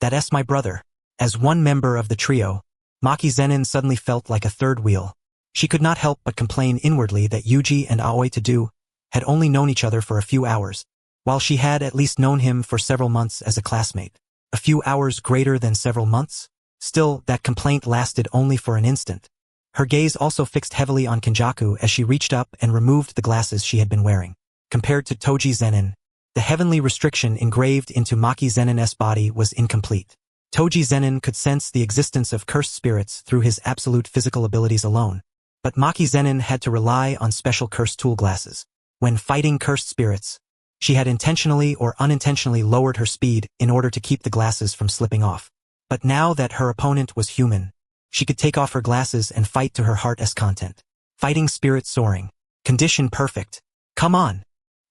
"That's my brother." As one member of the trio, Maki Zenin suddenly felt like a third wheel. She could not help but complain inwardly that Yuji and Aoi to do had only known each other for a few hours, while she had at least known him for several months as a classmate. A few hours greater than several months? Still, that complaint lasted only for an instant. Her gaze also fixed heavily on Kenjaku as she reached up and removed the glasses she had been wearing. Compared to Toji Zenin, the heavenly restriction engraved into Maki Zenin's body was incomplete. Toji Zenin could sense the existence of cursed spirits through his absolute physical abilities alone, but Maki Zenin had to rely on special cursed tool glasses. When fighting cursed spirits, she had intentionally or unintentionally lowered her speed in order to keep the glasses from slipping off. But now that her opponent was human, she could take off her glasses and fight to her heart's content. Fighting spirit soaring. Condition perfect. Come on.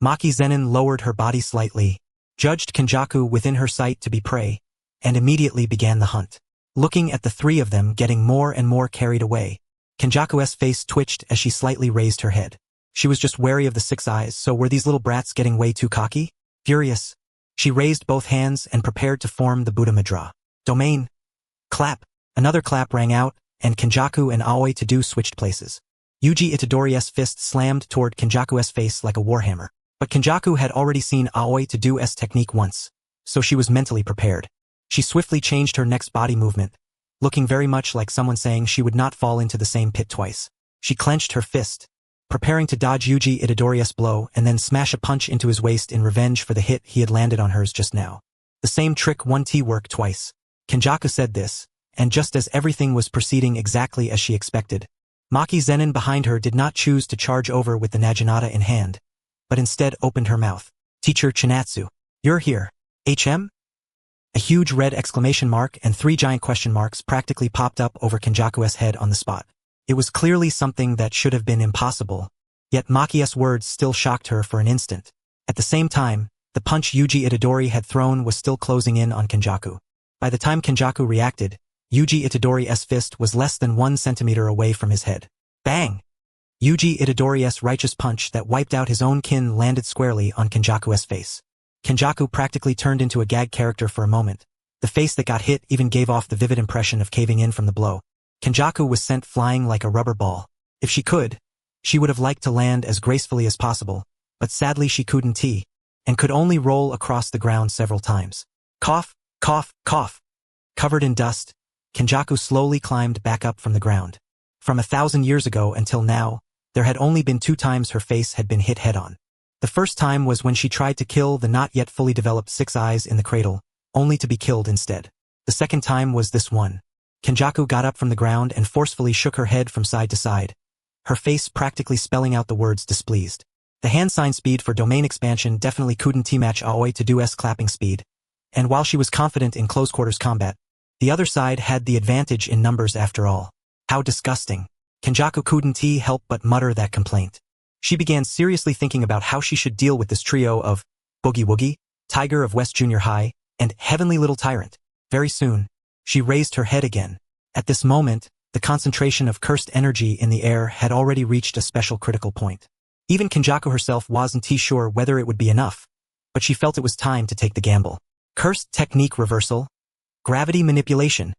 Maki Zenin lowered her body slightly, judged Kenjaku within her sight to be prey, and immediately began the hunt. Looking at the three of them getting more and more carried away, Kenjaku's face twitched as she slightly raised her head. She was just wary of the six eyes, so were these little brats getting way too cocky? Furious, she raised both hands and prepared to form the Buddha Mudra. Domain. Clap. Another clap rang out, and Kenjaku and Aoi to do switched places. Yuji Itadori's fist slammed toward Kenjaku's face like a warhammer. But Kenjaku had already seen Aoi to do's technique once, so she was mentally prepared. She swiftly changed her next body movement, looking very much like someone saying she would not fall into the same pit twice. She clenched her fist, preparing to dodge Yuji Itadori's blow and then smash a punch into his waist in revenge for the hit he had landed on hers just now. The same trick 1T work twice. Kenjaku said this, and just as everything was proceeding exactly as she expected, Maki Zenin behind her did not choose to charge over with the Naginata in hand, but instead opened her mouth. Teacher Chinatsu, you're here. HM? A huge red exclamation mark and 3 giant question marks practically popped up over Kenjaku's head on the spot. It was clearly something that should have been impossible, yet Maki's words still shocked her for an instant. At the same time, the punch Yuji Itadori had thrown was still closing in on Kenjaku. By the time Kenjaku reacted, Yuji Itadori's fist was less than 1 centimeter away from his head. Bang! Yuji Itadori's righteous punch that wiped out his own kin landed squarely on Kenjaku's face. Kenjaku practically turned into a gag character for a moment. The face that got hit even gave off the vivid impression of caving in from the blow. Kenjaku was sent flying like a rubber ball. If she could, she would have liked to land as gracefully as possible, but sadly she couldn't, and could only roll across the ground several times. Cough, cough, cough. Covered in dust, Kenjaku slowly climbed back up from the ground. From 1,000 years ago until now, there had only been 2 times her face had been hit head-on. The first time was when she tried to kill the not yet fully developed Six Eyes in the cradle, only to be killed instead. The second time was this one. Kenjaku got up from the ground and forcefully shook her head from side to side, her face practically spelling out the words displeased. The hand sign speed for domain expansion definitely couldn't match Aoi to do's clapping speed, and while she was confident in close quarters combat, the other side had the advantage in numbers after all. How disgusting. Kenjaku couldn't help but mutter that complaint. She began seriously thinking about how she should deal with this trio of Boogie Woogie, Tiger of West Junior High, and Heavenly Little Tyrant. Very soon, she raised her head again. At this moment, the concentration of cursed energy in the air had already reached a special critical point. Even Kenjaku herself wasn't sure whether it would be enough, but she felt it was time to take the gamble. Cursed technique reversal. Gravity manipulation.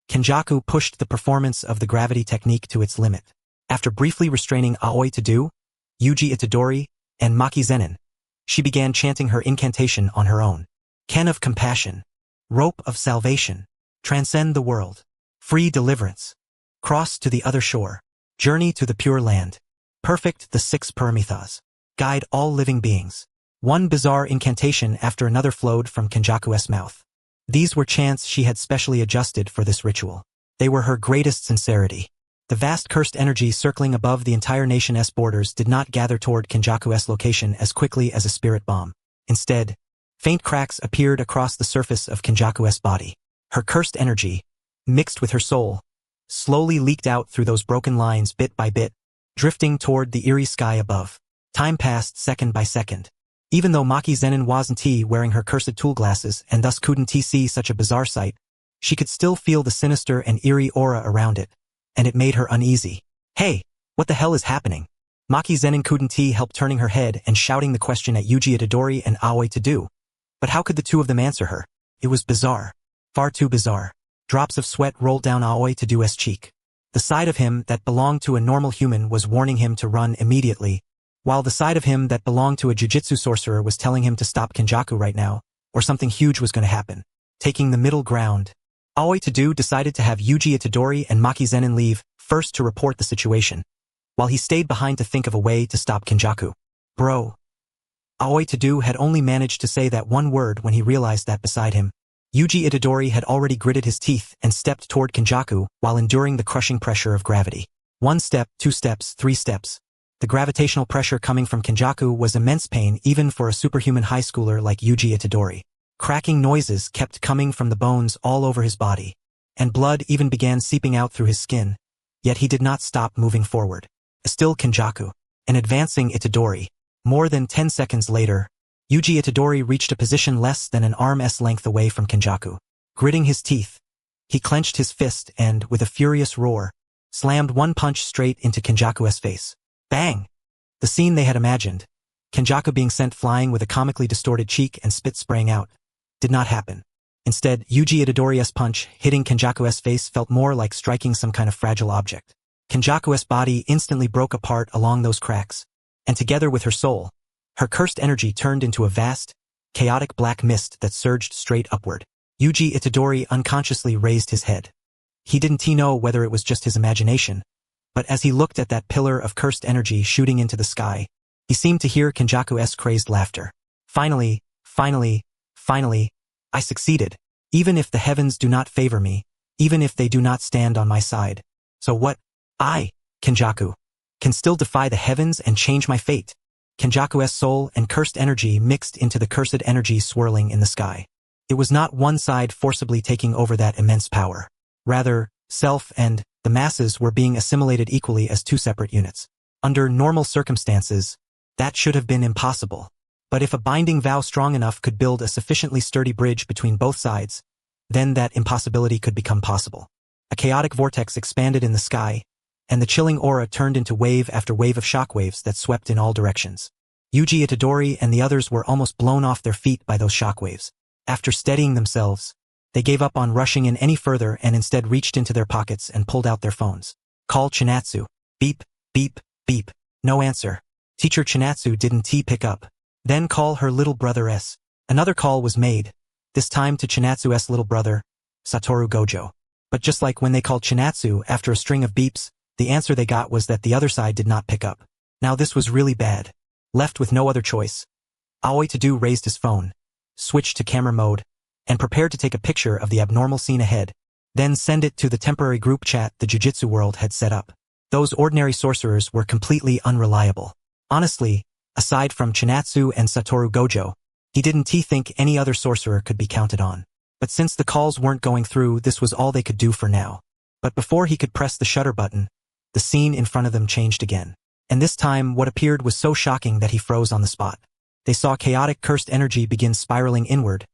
Kenjaku pushed the performance of the gravity technique to its limit. After briefly restraining Aoi to do, Yuji Itadori, and Maki Zenin, she began chanting her incantation on her own. Ken of compassion. Rope of salvation. Transcend the world. Free deliverance. Cross to the other shore. Journey to the pure land. Perfect the 6 paramithas. Guide all living beings. One bizarre incantation after another flowed from Kenjaku's mouth. These were chants she had specially adjusted for this ritual. They were her greatest sincerity. The vast cursed energy circling above the entire nation's borders did not gather toward Kenjaku's location as quickly as a spirit bomb. Instead, faint cracks appeared across the surface of Kenjaku's body. Her cursed energy, mixed with her soul, slowly leaked out through those broken lines bit by bit, drifting toward the eerie sky above. Time passed second by second. Even though Maki Zenin wasn't wearing her cursed tool glasses and thus couldn't see such a bizarre sight, she could still feel the sinister and eerie aura around it, and it made her uneasy. Hey, what the hell is happening? Maki Zenin couldn't help turning her head and shouting the question at Yuji Itadori and Aoi to do. But how could the two of them answer her? It was bizarre. Far too bizarre. Drops of sweat rolled down Aoi to do's cheek. The side of him that belonged to a normal human was warning him to run immediately, while the side of him that belonged to a jujitsu sorcerer was telling him to stop Kenjaku right now, or something huge was going to happen. Taking the middle ground, Aoi to decided to have Yuji Itadori and Maki Zenin leave first to report the situation, while he stayed behind to think of a way to stop Kenjaku. Bro. Aoi to had only managed to say that one word when he realized that beside him, Yuji Itadori had already gritted his teeth and stepped toward Kenjaku while enduring the crushing pressure of gravity. 1 step, 2 steps, 3 steps. The gravitational pressure coming from Kenjaku was immense pain even for a superhuman high schooler like Yuji Itadori. Cracking noises kept coming from the bones all over his body, and blood even began seeping out through his skin, yet he did not stop moving forward. Still Kenjaku, and advancing Itadori. More than 10 seconds later, Yuji Itadori reached a position less than an arm's length away from Kenjaku. Gritting his teeth, he clenched his fist and, with a furious roar, slammed one punch straight into Kenjaku's face. Bang! The scene they had imagined, Kenjaku being sent flying with a comically distorted cheek and spit spraying out, did not happen. Instead, Yuji Itadori's punch hitting Kenjaku's face felt more like striking some kind of fragile object. Kenjaku's body instantly broke apart along those cracks, and together with her soul, her cursed energy turned into a vast, chaotic black mist that surged straight upward. Yuji Itadori unconsciously raised his head. He didn't know whether it was just his imagination, but as he looked at that pillar of cursed energy shooting into the sky, he seemed to hear Kenjaku's crazed laughter. Finally, I succeeded, even if the heavens do not favor me, even if they do not stand on my side. So what? I, Kenjaku, can still defy the heavens and change my fate. Kenjaku's soul and cursed energy mixed into the cursed energy swirling in the sky. It was not one side forcibly taking over that immense power. Rather, self and the masses were being assimilated equally as two separate units. Under normal circumstances, that should have been impossible. But if a binding vow strong enough could build a sufficiently sturdy bridge between both sides, then that impossibility could become possible. A chaotic vortex expanded in the sky, and the chilling aura turned into wave after wave of shockwaves that swept in all directions. Yuji Itadori and the others were almost blown off their feet by those shockwaves. After steadying themselves, they gave up on rushing in any further and instead reached into their pockets and pulled out their phones. Call Chinatsu. Beep, beep, beep. No answer. Teacher Chinatsu didn't pick up. Then call her little brother S. Another call was made, this time to Chinatsu's little brother, Satoru Gojo. But just like when they called Chinatsu after a string of beeps, the answer they got was that the other side did not pick up. Now this was really bad. Left with no other choice, Aoi raised his phone, switched to camera mode, and prepared to take a picture of the abnormal scene ahead, then send it to the temporary group chat the Jujutsu world had set up. Those ordinary sorcerers were completely unreliable. Honestly, aside from Chinatsu and Satoru Gojo, he didn't think any other sorcerer could be counted on. But since the calls weren't going through, this was all they could do for now. But before he could press the shutter button, the scene in front of them changed again. And this time, what appeared was so shocking that he froze on the spot. They saw chaotic cursed energy begin spiraling inward,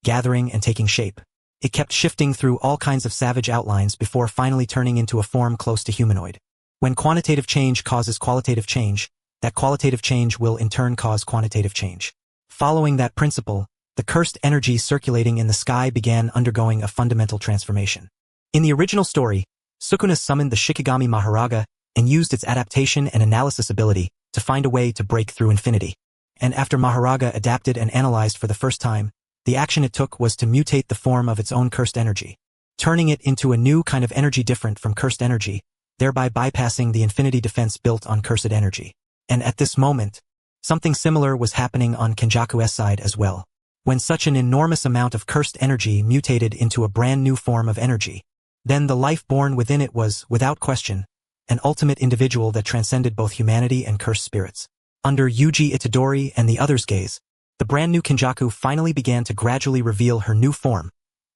gathering and taking shape. It kept shifting through all kinds of savage outlines before finally turning into a form close to humanoid. When quantitative change causes qualitative change, that qualitative change will in turn cause quantitative change. Following that principle, the cursed energy circulating in the sky began undergoing a fundamental transformation. In the original story, Sukuna summoned the Shikigami Maharaga and used its adaptation and analysis ability to find a way to break through infinity. And after Maharaga adapted and analyzed for the first time, the action it took was to mutate the form of its own cursed energy, turning it into a new kind of energy different from cursed energy, thereby bypassing the infinity defense built on cursed energy. And at this moment, something similar was happening on Kenjaku's side as well. When such an enormous amount of cursed energy mutated into a brand new form of energy, then the life born within it was, without question, an ultimate individual that transcended both humanity and cursed spirits. Under Yuji Itadori and the others' gaze, the brand new Kenjaku finally began to gradually reveal her new form,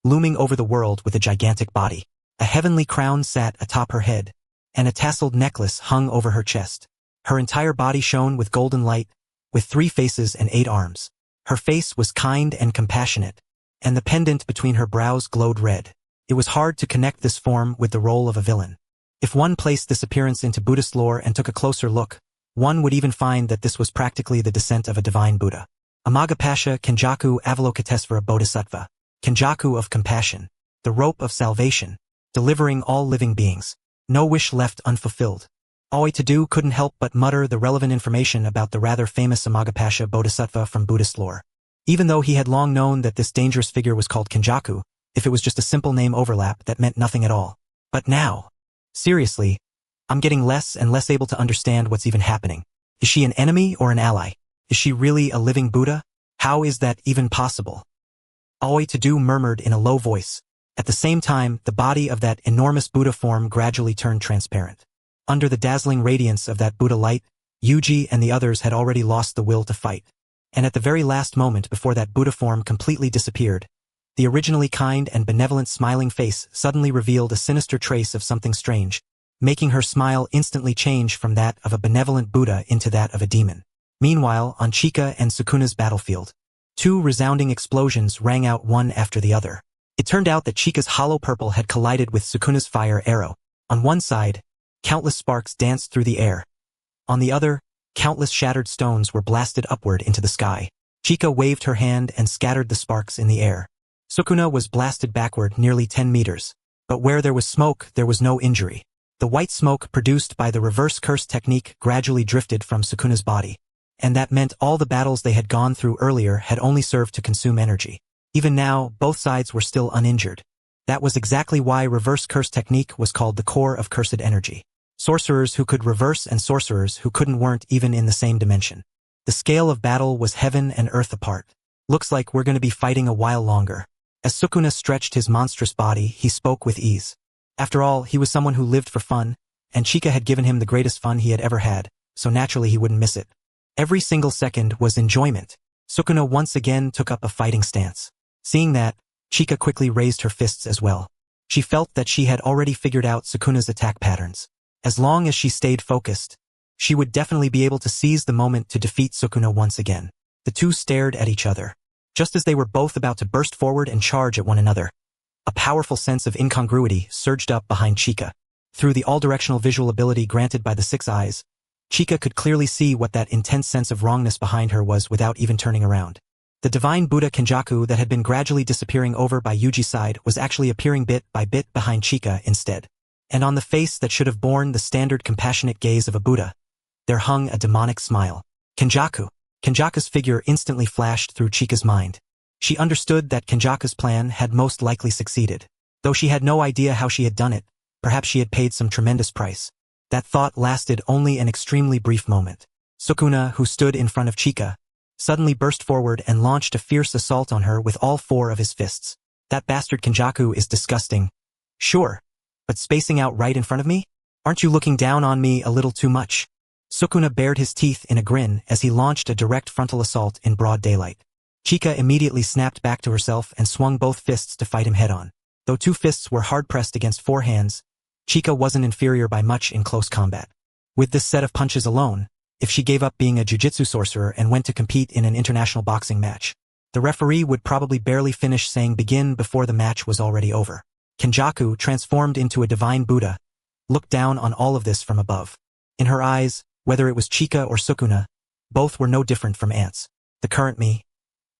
looming over the world with a gigantic body. A heavenly crown sat atop her head, and a tasseled necklace hung over her chest. Her entire body shone with golden light, with 3 faces and 8 arms. Her face was kind and compassionate, and the pendant between her brows glowed red. It was hard to connect this form with the role of a villain. If one placed this appearance into Buddhist lore and took a closer look, one would even find that this was practically the descent of a divine Buddha. Amagapasha Kenjaku Avalokitesvara Bodhisattva, Kenjaku of compassion, the rope of salvation, delivering all living beings. No wish left unfulfilled. Aoi to-do couldn't help but mutter the relevant information about the rather famous Samagapasha Bodhisattva from Buddhist lore. Even though he had long known that this dangerous figure was called Kenjaku, if it was just a simple name overlap that meant nothing at all. But now, seriously, I'm getting less and less able to understand what's even happening. Is she an enemy or an ally? Is she really a living Buddha? How is that even possible? Aoi to-do murmured in a low voice. At the same time, the body of that enormous Buddha form gradually turned transparent. Under the dazzling radiance of that Buddha light, Yuji and the others had already lost the will to fight. And at the very last moment before that Buddha form completely disappeared, the originally kind and benevolent smiling face suddenly revealed a sinister trace of something strange, making her smile instantly change from that of a benevolent Buddha into that of a demon. Meanwhile, on Chika and Sukuna's battlefield, two resounding explosions rang out one after the other. It turned out that Chika's hollow purple had collided with Sukuna's fire arrow. On one side, countless sparks danced through the air. On the other, countless shattered stones were blasted upward into the sky. Chika waved her hand and scattered the sparks in the air. Sukuna was blasted backward nearly 10 meters. But where there was smoke, there was no injury. The white smoke produced by the reverse curse technique gradually drifted from Sukuna's body. And that meant all the battles they had gone through earlier had only served to consume energy. Even now, both sides were still uninjured. That was exactly why reverse curse technique was called the core of cursed energy. Sorcerers who could reverse and sorcerers who couldn't weren't even in the same dimension. The scale of battle was heaven and earth apart. Looks like we're going to be fighting a while longer. As Sukuna stretched his monstrous body, he spoke with ease. After all, he was someone who lived for fun, and Chika had given him the greatest fun he had ever had, so naturally he wouldn't miss it. Every single second was enjoyment. Sukuna once again took up a fighting stance. Seeing that, Chika quickly raised her fists as well. She felt that she had already figured out Sukuna's attack patterns. As long as she stayed focused, she would definitely be able to seize the moment to defeat Sukuna once again. The two stared at each other. Just as they were both about to burst forward and charge at one another, a powerful sense of incongruity surged up behind Chika. Through the all-directional visual ability granted by the six eyes, Chika could clearly see what that intense sense of wrongness behind her was without even turning around. The divine Buddha Kenjaku that had been gradually disappearing over by Yuji's side was actually appearing bit by bit behind Chika instead. And on the face that should have borne the standard compassionate gaze of a Buddha, there hung a demonic smile. Kenjaku. Kenjaku's figure instantly flashed through Chika's mind. She understood that Kenjaku's plan had most likely succeeded. Though she had no idea how she had done it, perhaps she had paid some tremendous price. That thought lasted only an extremely brief moment. Sukuna, who stood in front of Chika, suddenly burst forward and launched a fierce assault on her with all four of his fists. That bastard Kenjaku is disgusting. Sure, but spacing out right in front of me? Aren't you looking down on me a little too much? Sukuna bared his teeth in a grin as he launched a direct frontal assault in broad daylight. Chika immediately snapped back to herself and swung both fists to fight him head-on. Though two fists were hard-pressed against four hands, Chika wasn't inferior by much in close combat. With this set of punches alone, if she gave up being a jiu-jitsu sorcerer and went to compete in an international boxing match, the referee would probably barely finish saying begin before the match was already over. Kenjaku, transformed into a divine Buddha, looked down on all of this from above. In her eyes, whether it was Chika or Sukuna, both were no different from ants. The current me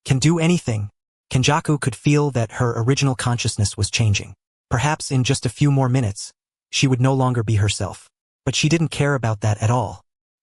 can do anything. Kenjaku could feel that her original consciousness was changing. Perhaps in just a few more minutes, she would no longer be herself. But she didn't care about that at all.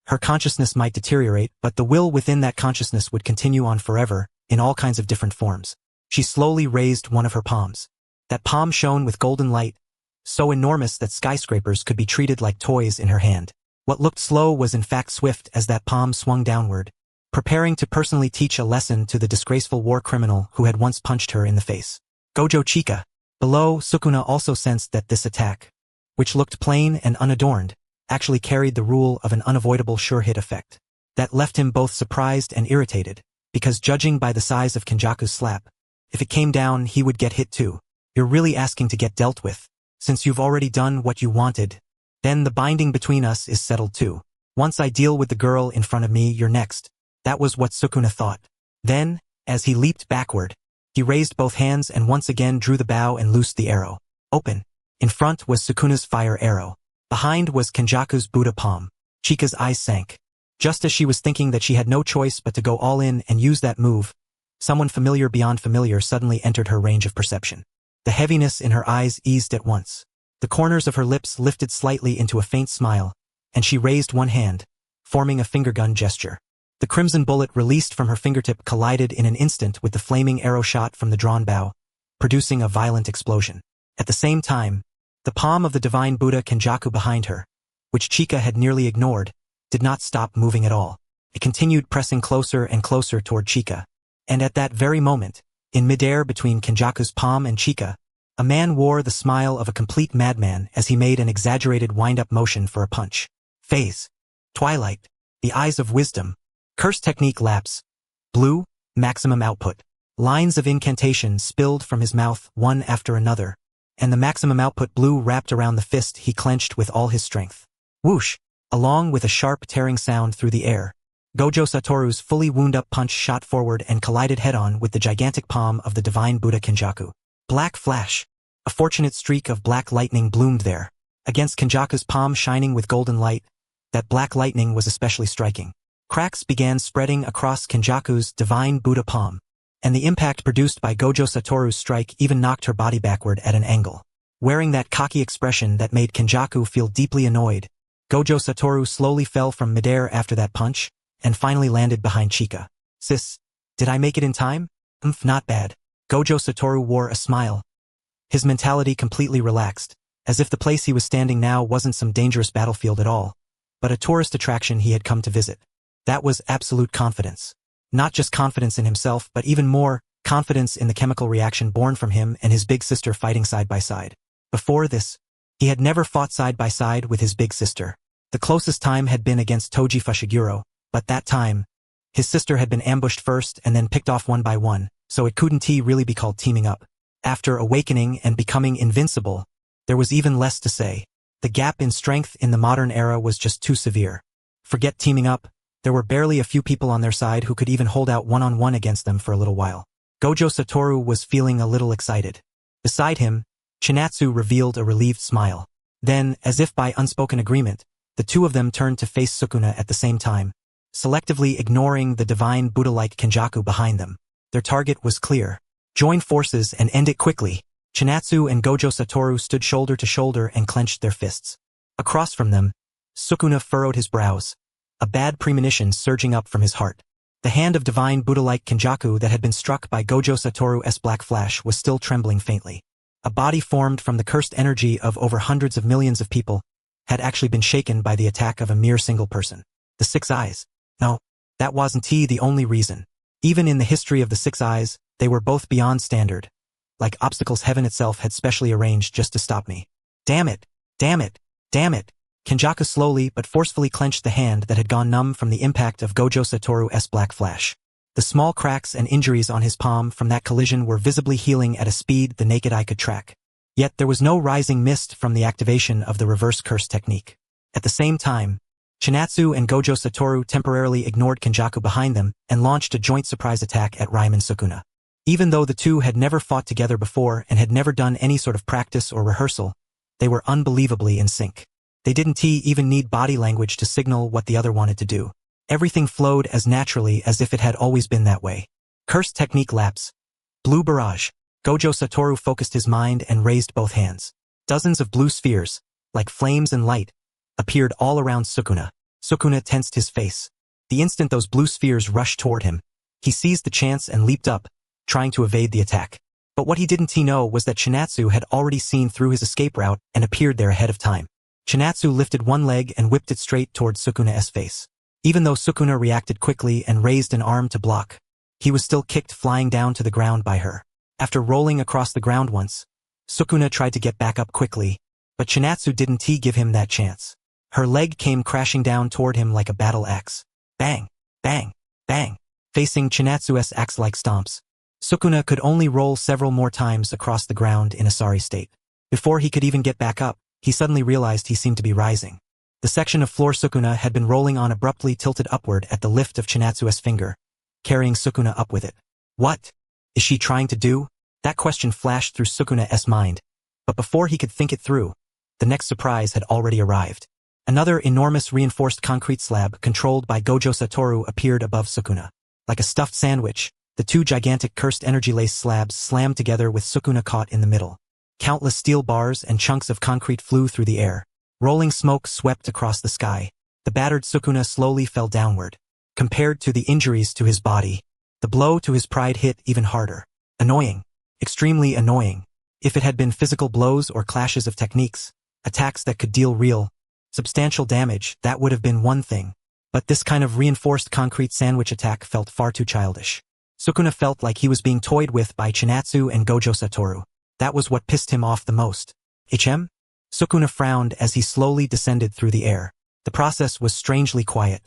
Her consciousness might deteriorate, but the will within that consciousness would continue on forever, in all kinds of different forms. She slowly raised one of her palms. That palm shone with golden light, so enormous that skyscrapers could be treated like toys in her hand. What looked slow was in fact swift as that palm swung downward, preparing to personally teach a lesson to the disgraceful war criminal who had once punched her in the face. Gojo Chika. Below, Sukuna also sensed that this attack, which looked plain and unadorned, actually carried the rule of an unavoidable sure-hit effect. That left him both surprised and irritated, because judging by the size of Kenjaku's slap, if it came down he would get hit too. You're really asking to get dealt with. Since you've already done what you wanted, then the binding between us is settled too. Once I deal with the girl in front of me, you're next. That was what Sukuna thought. Then, as he leaped backward, he raised both hands and once again drew the bow and loosed the arrow. Open. In front was Sukuna's fire arrow. Behind was Kenjaku's Buddha palm. Chika's eyes sank. Just as she was thinking that she had no choice but to go all in and use that move, someone familiar beyond familiar suddenly entered her range of perception. The heaviness in her eyes eased at once. The The corners of her lips lifted slightly into a faint smile, and she raised one hand, forming a finger gun gesture. The crimson bullet released from her fingertip collided in an instant with the flaming arrow shot from the drawn bow, producing a violent explosion. At the same time, the palm of the divine Buddha Kenjaku behind her, which Chika had nearly ignored, did not stop moving at all. It continued pressing closer and closer toward Chika. And at that very moment, in midair between Kenjaku's palm and Chika, a man wore the smile of a complete madman as he made an exaggerated wind-up motion for a punch. Phase. Twilight. The eyes of wisdom. Curse technique lapse. Blue. Maximum output. Lines of incantation spilled from his mouth one after another, and the maximum output blue wrapped around the fist he clenched with all his strength. Whoosh! Along with a sharp tearing sound through the air, Gojo Satoru's fully wound-up punch shot forward and collided head-on with the gigantic palm of the divine Buddha Kenjaku. Black flash. A fortunate streak of black lightning bloomed there. Against Kenjaku's palm shining with golden light, that black lightning was especially striking. Cracks began spreading across Kenjaku's divine Buddha palm, and the impact produced by Gojo Satoru's strike even knocked her body backward at an angle. Wearing that cocky expression that made Kenjaku feel deeply annoyed, Gojo Satoru slowly fell from midair after that punch, and finally landed behind Chika. Sis, did I make it in time? Not bad. Gojo Satoru wore a smile. His mentality completely relaxed, as if the place he was standing now wasn't some dangerous battlefield at all, but a tourist attraction he had come to visit. That was absolute confidence. Not just confidence in himself, but even more, confidence in the chemical reaction born from him and his big sister fighting side by side. Before this, he had never fought side by side with his big sister. The closest time had been against Toji Fushiguro, but that time, his sister had been ambushed first and then picked off one by one, so it couldn't really be called teaming up. After awakening and becoming invincible, there was even less to say. The gap in strength in the modern era was just too severe. Forget teaming up, there were barely a few people on their side who could even hold out one-on-one against them for a little while. Gojo Satoru was feeling a little excited. Beside him, Chinatsu revealed a relieved smile. Then, as if by unspoken agreement, the two of them turned to face Sukuna at the same time, selectively ignoring the divine Buddha-like Kenjaku behind them. Their target was clear. Join forces and end it quickly. Chinatsu and Gojo Satoru stood shoulder to shoulder and clenched their fists. Across from them, Sukuna furrowed his brows, a bad premonition surging up from his heart. The hand of divine Buddha-like Kenjaku that had been struck by Gojo Satoru's black flash was still trembling faintly. A body formed from the cursed energy of over hundreds of millions of people had actually been shaken by the attack of a mere single person. The Six Eyes. No, that wasn't the only reason. Even in the history of the Six Eyes, they were both beyond standard. Like obstacles heaven itself had specially arranged just to stop me. Damn it! Damn it! Damn it! Kenjaku slowly but forcefully clenched the hand that had gone numb from the impact of Gojo Satoru's black flash. The small cracks and injuries on his palm from that collision were visibly healing at a speed the naked eye could track. Yet there was no rising mist from the activation of the reverse curse technique. At the same time, Chinatsu and Gojo Satoru temporarily ignored Kenjaku behind them and launched a joint surprise attack at Ryomen Sukuna. Even though the two had never fought together before and had never done any sort of practice or rehearsal, they were unbelievably in sync. They didn't even need body language to signal what the other wanted to do. Everything flowed as naturally as if it had always been that way. Curse technique lapse. Blue barrage. Gojo Satoru focused his mind and raised both hands. Dozens of blue spheres, like flames and light, appeared all around Sukuna. Sukuna tensed his face. The instant those blue spheres rushed toward him, he seized the chance and leaped up, trying to evade the attack. But what he didn't know was that Chinatsu had already seen through his escape route and appeared there ahead of time. Chinatsu lifted one leg and whipped it straight toward Sukuna's face. Even though Sukuna reacted quickly and raised an arm to block, he was still kicked flying down to the ground by her. After rolling across the ground once, Sukuna tried to get back up quickly, but Chinatsu didn't give him that chance. Her leg came crashing down toward him like a battle axe. Bang! Bang! Bang! Facing Chinatsu's axe-like stomps, Sukuna could only roll several more times across the ground in a sorry state. Before he could even get back up, he suddenly realized he seemed to be rising. The section of floor Sukuna had been rolling on abruptly tilted upward at the lift of Chinatsu's finger, carrying Sukuna up with it. What is she trying to do? That question flashed through Sukuna's mind, but before he could think it through, the next surprise had already arrived. Another enormous reinforced concrete slab controlled by Gojo Satoru appeared above Sukuna. Like a stuffed sandwich, the two gigantic cursed energy-laced slabs slammed together with Sukuna caught in the middle. Countless steel bars and chunks of concrete flew through the air. Rolling smoke swept across the sky. The battered Sukuna slowly fell downward. Compared to the injuries to his body, the blow to his pride hit even harder. Annoying. Extremely annoying. If it had been physical blows or clashes of techniques, attacks that could deal real, substantial damage, that would have been one thing. But this kind of reinforced concrete sandwich attack felt far too childish. Sukuna felt like he was being toyed with by Chinatsu and Gojo Satoru. That was what pissed him off the most. HM? Sukuna frowned as he slowly descended through the air. The process was strangely quiet.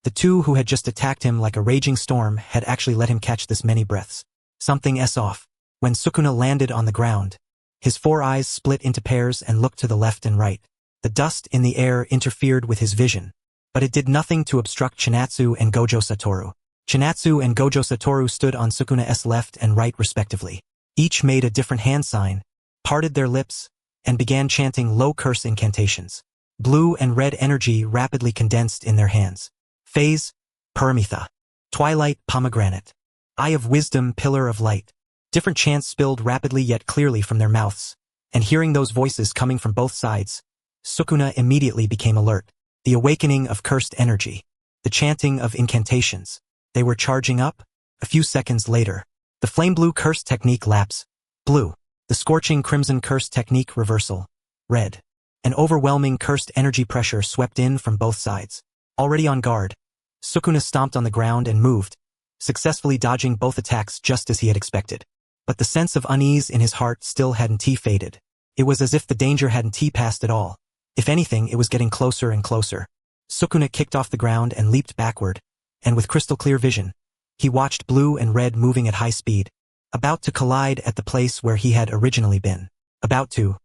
The two who had just attacked him like a raging storm had actually let him catch this many breaths. Something off. When Sukuna landed on the ground, his four eyes split into pairs and looked to the left and right. The dust in the air interfered with his vision, but it did nothing to obstruct Chinatsu and Gojo Satoru. Chinatsu and Gojo Satoru stood on Sukuna's left and right respectively. Each made a different hand sign, parted their lips, and began chanting low curse incantations. Blue and red energy rapidly condensed in their hands. Phase, Paramitha. Twilight, pomegranate. Eye of wisdom, pillar of light. Different chants spilled rapidly yet clearly from their mouths, and hearing those voices coming from both sides, Sukuna immediately became alert. The awakening of cursed energy. The chanting of incantations. They were charging up. A few seconds later, the flame blue curse technique lapse. Blue. The scorching crimson curse technique reversal. Red. An overwhelming cursed energy pressure swept in from both sides. Already on guard, Sukuna stomped on the ground and moved, successfully dodging both attacks just as he had expected. But the sense of unease in his heart still hadn't faded. It was as if the danger hadn't passed at all. If anything, it was getting closer and closer. Sukuna kicked off the ground and leaped backward, and with crystal clear vision, he watched blue and red moving at high speed, about to collide at the place where he had originally been. About to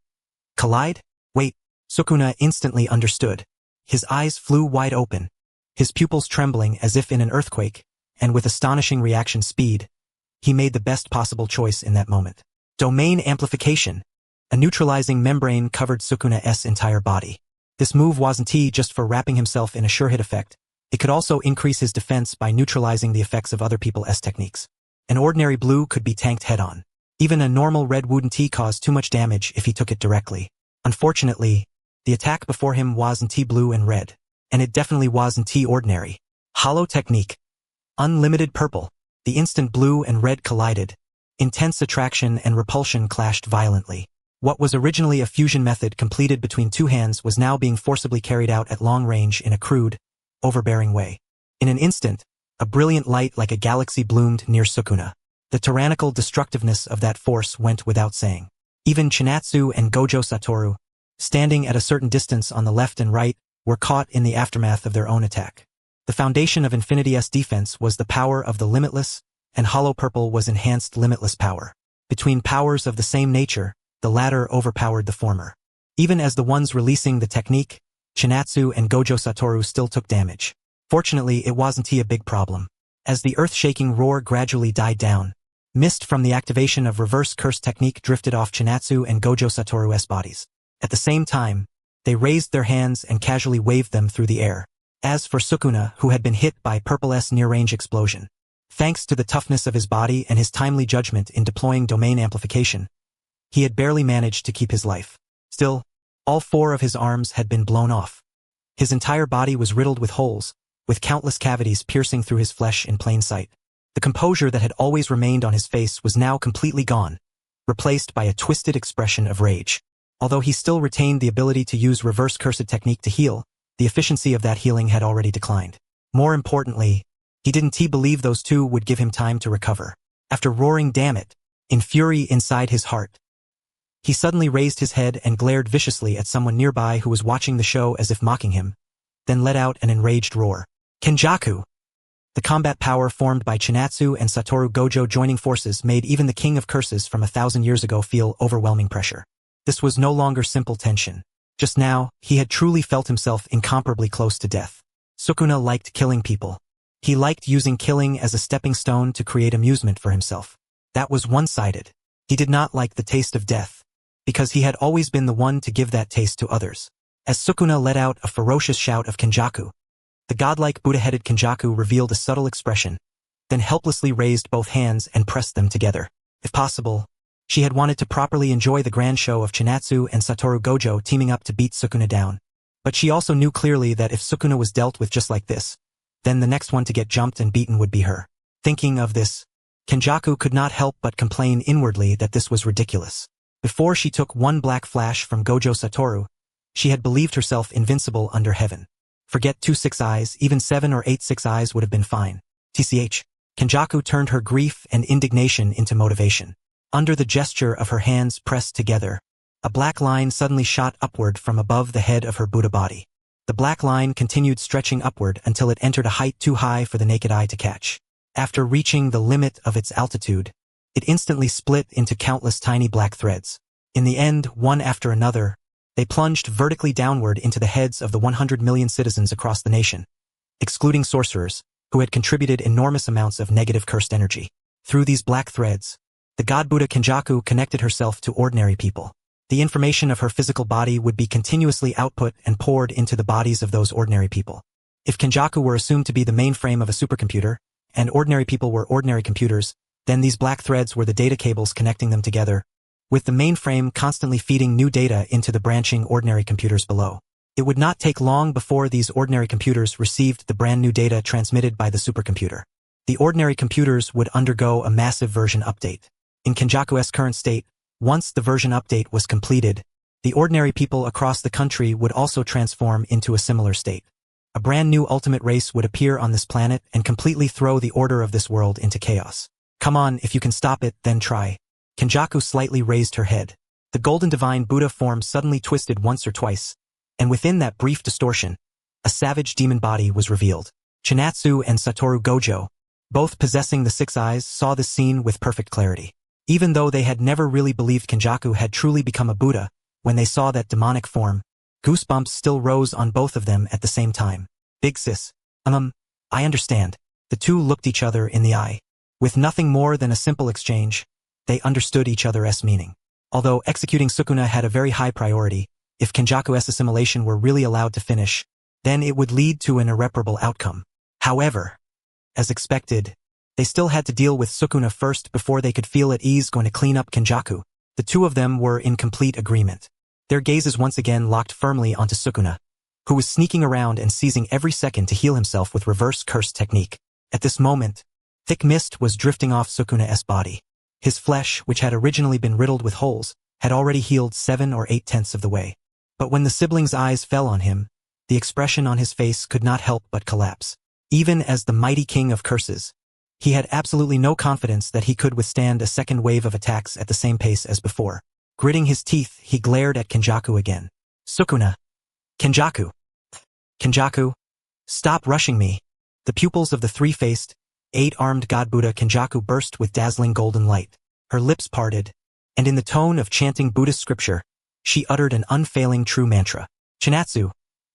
collide? Wait, Sukuna instantly understood. His eyes flew wide open, his pupils trembling as if in an earthquake, and with astonishing reaction speed, he made the best possible choice in that moment. Domain amplification. A neutralizing membrane covered Sukuna's entire body. This move wasn't just for wrapping himself in a sure hit effect, it could also increase his defense by neutralizing the effects of other people's techniques. An ordinary blue could be tanked head-on. Even a normal red wouldn't cause too much damage if he took it directly. Unfortunately, the attack before him wasn't blue and red, and it definitely wasn't ordinary. Hollow technique. Unlimited purple. The instant blue and red collided. Intense attraction and repulsion clashed violently. What was originally a fusion method completed between two hands was now being forcibly carried out at long range in a crude, overbearing way. In an instant, a brilliant light like a galaxy bloomed near Sukuna. The tyrannical destructiveness of that force went without saying. Even Chinatsu and Gojo Satoru, standing at a certain distance on the left and right, were caught in the aftermath of their own attack. The foundation of Infinity's defense was the power of the limitless, and hollow purple was enhanced limitless power. Between powers of the same nature, the latter overpowered the former. Even as the ones releasing the technique, Chinatsu and Gojo Satoru still took damage. Fortunately, it wasn't a big problem. As the earth-shaking roar gradually died down, mist from the activation of reverse curse technique drifted off Chinatsu and Gojo Satoru's bodies. At the same time, they raised their hands and casually waved them through the air. As for Sukuna, who had been hit by Purple's near-range explosion, thanks to the toughness of his body and his timely judgment in deploying domain amplification, he had barely managed to keep his life. Still, all four of his arms had been blown off. His entire body was riddled with holes, with countless cavities piercing through his flesh in plain sight. The composure that had always remained on his face was now completely gone, replaced by a twisted expression of rage. Although he still retained the ability to use reverse cursed technique to heal, the efficiency of that healing had already declined. More importantly, he didn't believe those two would give him time to recover. After roaring "damn it," in fury inside his heart, he suddenly raised his head and glared viciously at someone nearby who was watching the show as if mocking him, then let out an enraged roar. Kenjaku! The combat power formed by Chinatsu and Satoru Gojo joining forces made even the king of curses from 1,000 years ago feel overwhelming pressure. This was no longer simple tension. Just now, he had truly felt himself incomparably close to death. Sukuna liked killing people. He liked using killing as a stepping stone to create amusement for himself. That was one-sided. He did not like the taste of death, because he had always been the one to give that taste to others. As Sukuna let out a ferocious shout of Kenjaku, the godlike Buddha-headed Kenjaku revealed a subtle expression, then helplessly raised both hands and pressed them together. If possible, She had wanted to properly enjoy the grand show of Chinatsu and Satoru Gojo teaming up to beat Sukuna down. But she also knew clearly that if Sukuna was dealt with just like this, then the next one to get jumped and beaten would be her. Thinking of this, Kenjaku could not help but complain inwardly that this was ridiculous. Before she took one black flash from Gojo Satoru, she had believed herself invincible under heaven. Forget 2 6 eyes, even 7 or 8 6 eyes would have been fine. TCH. Kenjaku turned her grief and indignation into motivation. Under the gesture of her hands pressed together, a black line suddenly shot upward from above the head of her Buddha body. The black line continued stretching upward until it entered a height too high for the naked eye to catch. After reaching the limit of its altitude, it instantly split into countless tiny black threads. In the end, one after another, they plunged vertically downward into the heads of the 100 million citizens across the nation, excluding sorcerers, who had contributed enormous amounts of negative cursed energy. Through these black threads, the god Buddha Kenjaku connected herself to ordinary people. The information of her physical body would be continuously output and poured into the bodies of those ordinary people. If Kenjaku were assumed to be the mainframe of a supercomputer, and ordinary people were ordinary computers, then these black threads were the data cables connecting them together, with the mainframe constantly feeding new data into the branching ordinary computers below. It would not take long before these ordinary computers received the brand new data transmitted by the supercomputer. The ordinary computers would undergo a massive version update. In Kenjaku's current state, once the version update was completed, the ordinary people across the country would also transform into a similar state. A brand new ultimate race would appear on this planet and completely throw the order of this world into chaos. Come on, if you can stop it, then try. Kenjaku slightly raised her head. The golden divine Buddha form suddenly twisted once or twice, and within that brief distortion, a savage demon body was revealed. Chinatsu and Satoru Gojo, both possessing the 6 eyes, saw this scene with perfect clarity. Even though they had never really believed Kenjaku had truly become a Buddha, when they saw that demonic form, goosebumps still rose on both of them at the same time. Big sis. I understand. The two looked each other in the eye. With nothing more than a simple exchange, they understood each other's meaning. Although executing Sukuna had a very high priority, if Kenjaku's assimilation were really allowed to finish, then it would lead to an irreparable outcome. However, as expected, they still had to deal with Sukuna first before they could feel at ease going to clean up Kenjaku. The two of them were in complete agreement. Their gazes once again locked firmly onto Sukuna, who was sneaking around and seizing every second to heal himself with reverse curse technique. At this moment, thick mist was drifting off Sukuna's body. His flesh, which had originally been riddled with holes, had already healed 7 or 8/10 of the way. But when the sibling's eyes fell on him, the expression on his face could not help but collapse. Even as the mighty king of curses, he had absolutely no confidence that he could withstand a second wave of attacks at the same pace as before. Gritting his teeth, he glared at Kenjaku again. Sukuna. Kenjaku. Kenjaku. Stop rushing me. The pupils of the 3-faced, 8-armed god Buddha Kenjaku burst with dazzling golden light. Her lips parted, and in the tone of chanting Buddhist scripture, she uttered an unfailing true mantra. Chinatsu,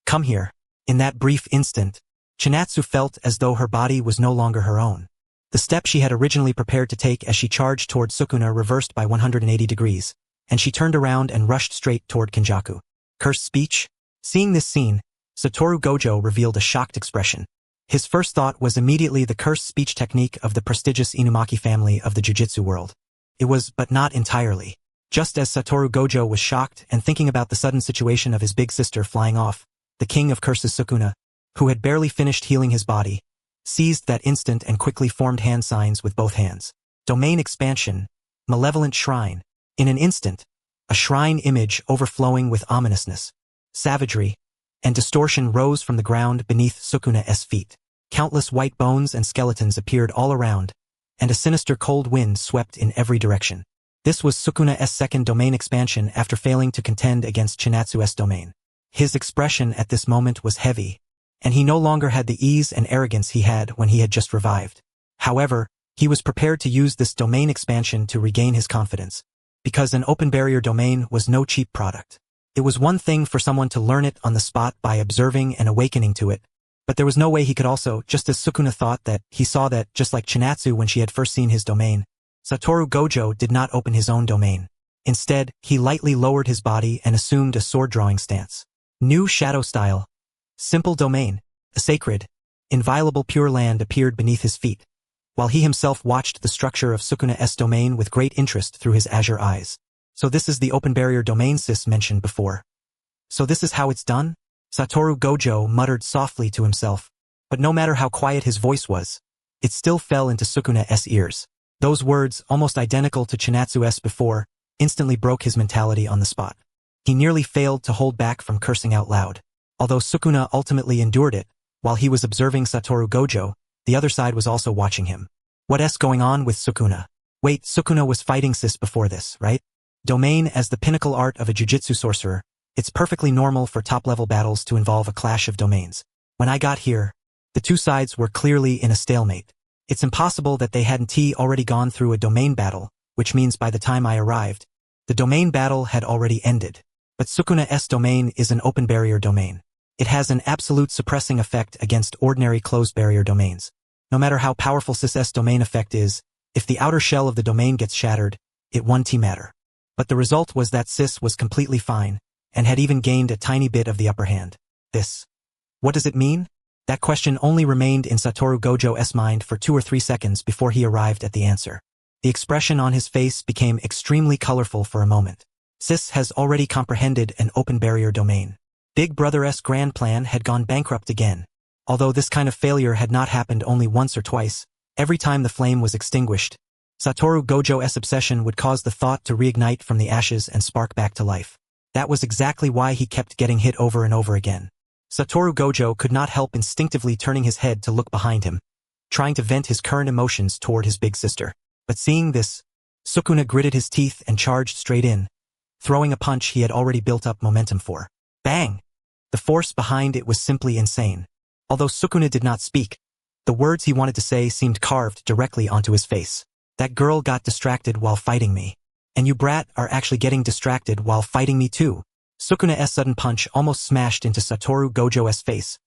come here. In that brief instant, Chinatsu felt as though her body was no longer her own. The step she had originally prepared to take as she charged toward Sukuna reversed by 180 degrees, and she turned around and rushed straight toward Kenjaku. Cursed speech? Seeing this scene, Satoru Gojo revealed a shocked expression. His first thought was immediately the cursed speech technique of the prestigious Inumaki family of the Jujutsu world. It was, but not entirely. Just as Satoru Gojo was shocked and thinking about the sudden situation of his big sister flying off, the king of curses Sukuna, who had barely finished healing his body, seized that instant and quickly formed hand signs with both hands. Domain expansion, malevolent shrine. In an instant, a shrine image overflowing with ominousness, savagery, and distortion rose from the ground beneath Sukuna's feet. Countless white bones and skeletons appeared all around, and a sinister cold wind swept in every direction. This was Sukuna's second domain expansion after failing to contend against Chinatsu's domain. His expression at this moment was heavy, and he no longer had the ease and arrogance he had when he had just revived. However, he was prepared to use this domain expansion to regain his confidence, because an open barrier domain was no cheap product. It was one thing for someone to learn it on the spot by observing and awakening to it, but there was no way he could also, just as Sukuna thought that, he saw that, just like Chinatsu when she had first seen his domain, Satoru Gojo did not open his own domain. Instead, he lightly lowered his body and assumed a sword-drawing stance. New shadow style. Simple domain. A sacred, inviolable pure land appeared beneath his feet, while he himself watched the structure of Sukuna's domain with great interest through his azure eyes. So this is the open barrier domain Sis mentioned before. So this is how it's done? Satoru Gojo muttered softly to himself, but no matter how quiet his voice was, it still fell into Sukuna's ears. Those words, almost identical to Chinatsu's before, instantly broke his mentality on the spot. He nearly failed to hold back from cursing out loud. Although Sukuna ultimately endured it, while he was observing Satoru Gojo, the other side was also watching him. What's going on with Sukuna? Wait, Sukuna was fighting Sis before this, right? Domain as the pinnacle art of a jujitsu sorcerer, it's perfectly normal for top-level battles to involve a clash of domains. When I got here, the two sides were clearly in a stalemate. It's impossible that they hadn't already gone through a domain battle, which means by the time I arrived, the domain battle had already ended. But Sukuna's domain is an open barrier domain. It has an absolute suppressing effect against ordinary closed barrier domains. No matter how powerful Sis's domain effect is, if the outer shell of the domain gets shattered, it won't matter. But the result was that Sis was completely fine, and had even gained a tiny bit of the upper hand. What does it mean? That question only remained in Satoru Gojo's mind for 2 or 3 seconds before he arrived at the answer. The expression on his face became extremely colorful for a moment. Sis has already comprehended an open barrier domain. Big Brother's grand plan had gone bankrupt again. Although this kind of failure had not happened only once or twice, every time the flame was extinguished, Satoru Gojo's obsession would cause the thought to reignite from the ashes and spark back to life. That was exactly why he kept getting hit over and over again. Satoru Gojo could not help instinctively turning his head to look behind him, trying to vent his current emotions toward his big sister. But seeing this, Sukuna gritted his teeth and charged straight in, throwing a punch he had already built up momentum for. Bang! The force behind it was simply insane. Although Sukuna did not speak, the words he wanted to say seemed carved directly onto his face. That girl got distracted while fighting me. And you brat are actually getting distracted while fighting me too. Sukuna's sudden punch almost smashed into Satoru Gojo's face.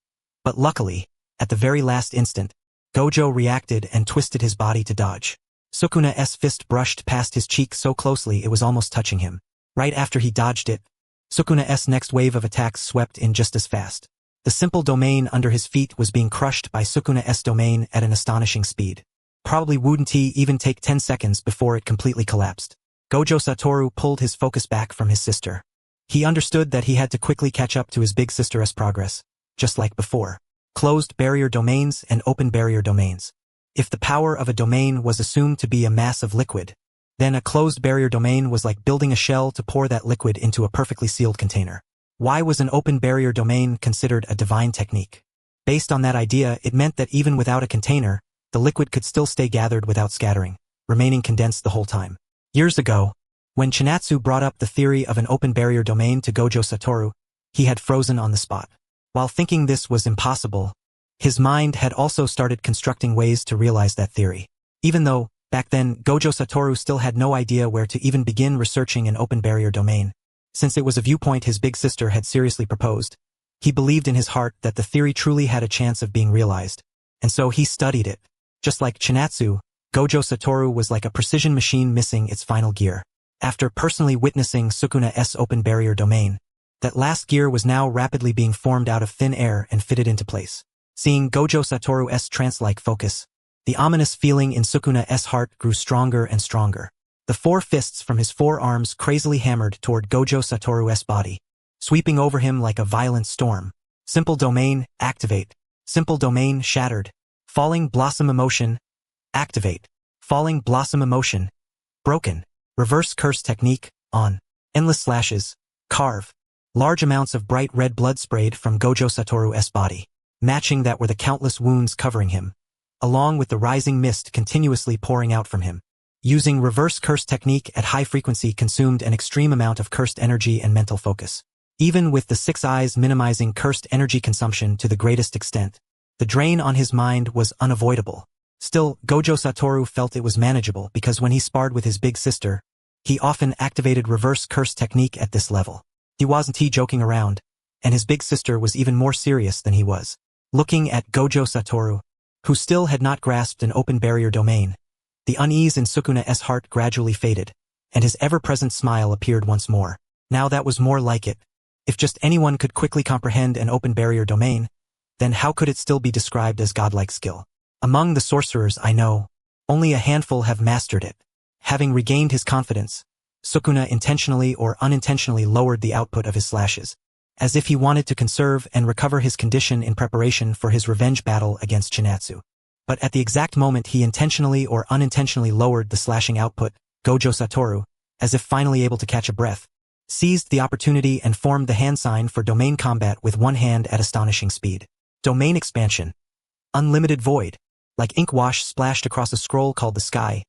But luckily, at the very last instant, Gojo reacted and twisted his body to dodge. Sukuna's fist brushed past his cheek so closely it was almost touching him. Right after he dodged it, Sukuna's next wave of attacks swept in just as fast. The simple domain under his feet was being crushed by Sukuna's domain at an astonishing speed. Probably wouldn't he even take 10 seconds before it completely collapsed. Gojo Satoru pulled his focus back from his sister. He understood that he had to quickly catch up to his big sister's progress, just like before. Closed barrier domains and open barrier domains. If the power of a domain was assumed to be a mass of liquid, then a closed barrier domain was like building a shell to pour that liquid into a perfectly sealed container. Why was an open barrier domain considered a divine technique? Based on that idea, it meant that even without a container, the liquid could still stay gathered without scattering, remaining condensed the whole time. Years ago, when Chinatsu brought up the theory of an open barrier domain to Gojo Satoru, he had frozen on the spot. While thinking this was impossible, his mind had also started constructing ways to realize that theory. Even though, back then, Gojo Satoru still had no idea where to even begin researching an open barrier domain. Since it was a viewpoint his big sister had seriously proposed, he believed in his heart that the theory truly had a chance of being realized. And so he studied it. Just like Chinatsu, Gojo Satoru was like a precision machine missing its final gear. After personally witnessing Sukuna's open barrier domain, that last gear was now rapidly being formed out of thin air and fitted into place. Seeing Gojo Satoru's trance-like focus, the ominous feeling in Sukuna's heart grew stronger and stronger. The 4 fists from his 4 arms crazily hammered toward Gojo Satoru's body, sweeping over him like a violent storm. Simple domain, activate. Simple domain, shattered. Falling blossom emotion, activate. Falling blossom emotion, broken. Reverse curse technique, on. Endless slashes, carve. Large amounts of bright red blood sprayed from Gojo Satoru's body. Matching that were the countless wounds covering him, along with the rising mist continuously pouring out from him. Using reverse curse technique at high frequency consumed an extreme amount of cursed energy and mental focus. Even with the 6 eyes minimizing cursed energy consumption to the greatest extent, the drain on his mind was unavoidable. Still, Gojo Satoru felt it was manageable because when he sparred with his big sister, he often activated reverse curse technique at this level. He wasn't joking around, and his big sister was even more serious than he was. Looking at Gojo Satoru, who still had not grasped an open barrier domain, the unease in Sukuna's heart gradually faded, and his ever-present smile appeared once more. Now that was more like it. If just anyone could quickly comprehend an open barrier domain, then how could it still be described as godlike skill? Among the sorcerers I know, Only a handful have mastered it. Having regained his confidence, Sukuna intentionally or unintentionally lowered the output of his slashes, as if he wanted to conserve and recover his condition in preparation for his revenge battle against Chinatsu. But at the exact moment he intentionally or unintentionally lowered the slashing output, Gojo Satoru, as if finally able to catch a breath, seized the opportunity and formed the hand sign for domain combat with one hand at astonishing speed. Domain expansion. Unlimited void. Like ink wash splashed across a scroll called the sky,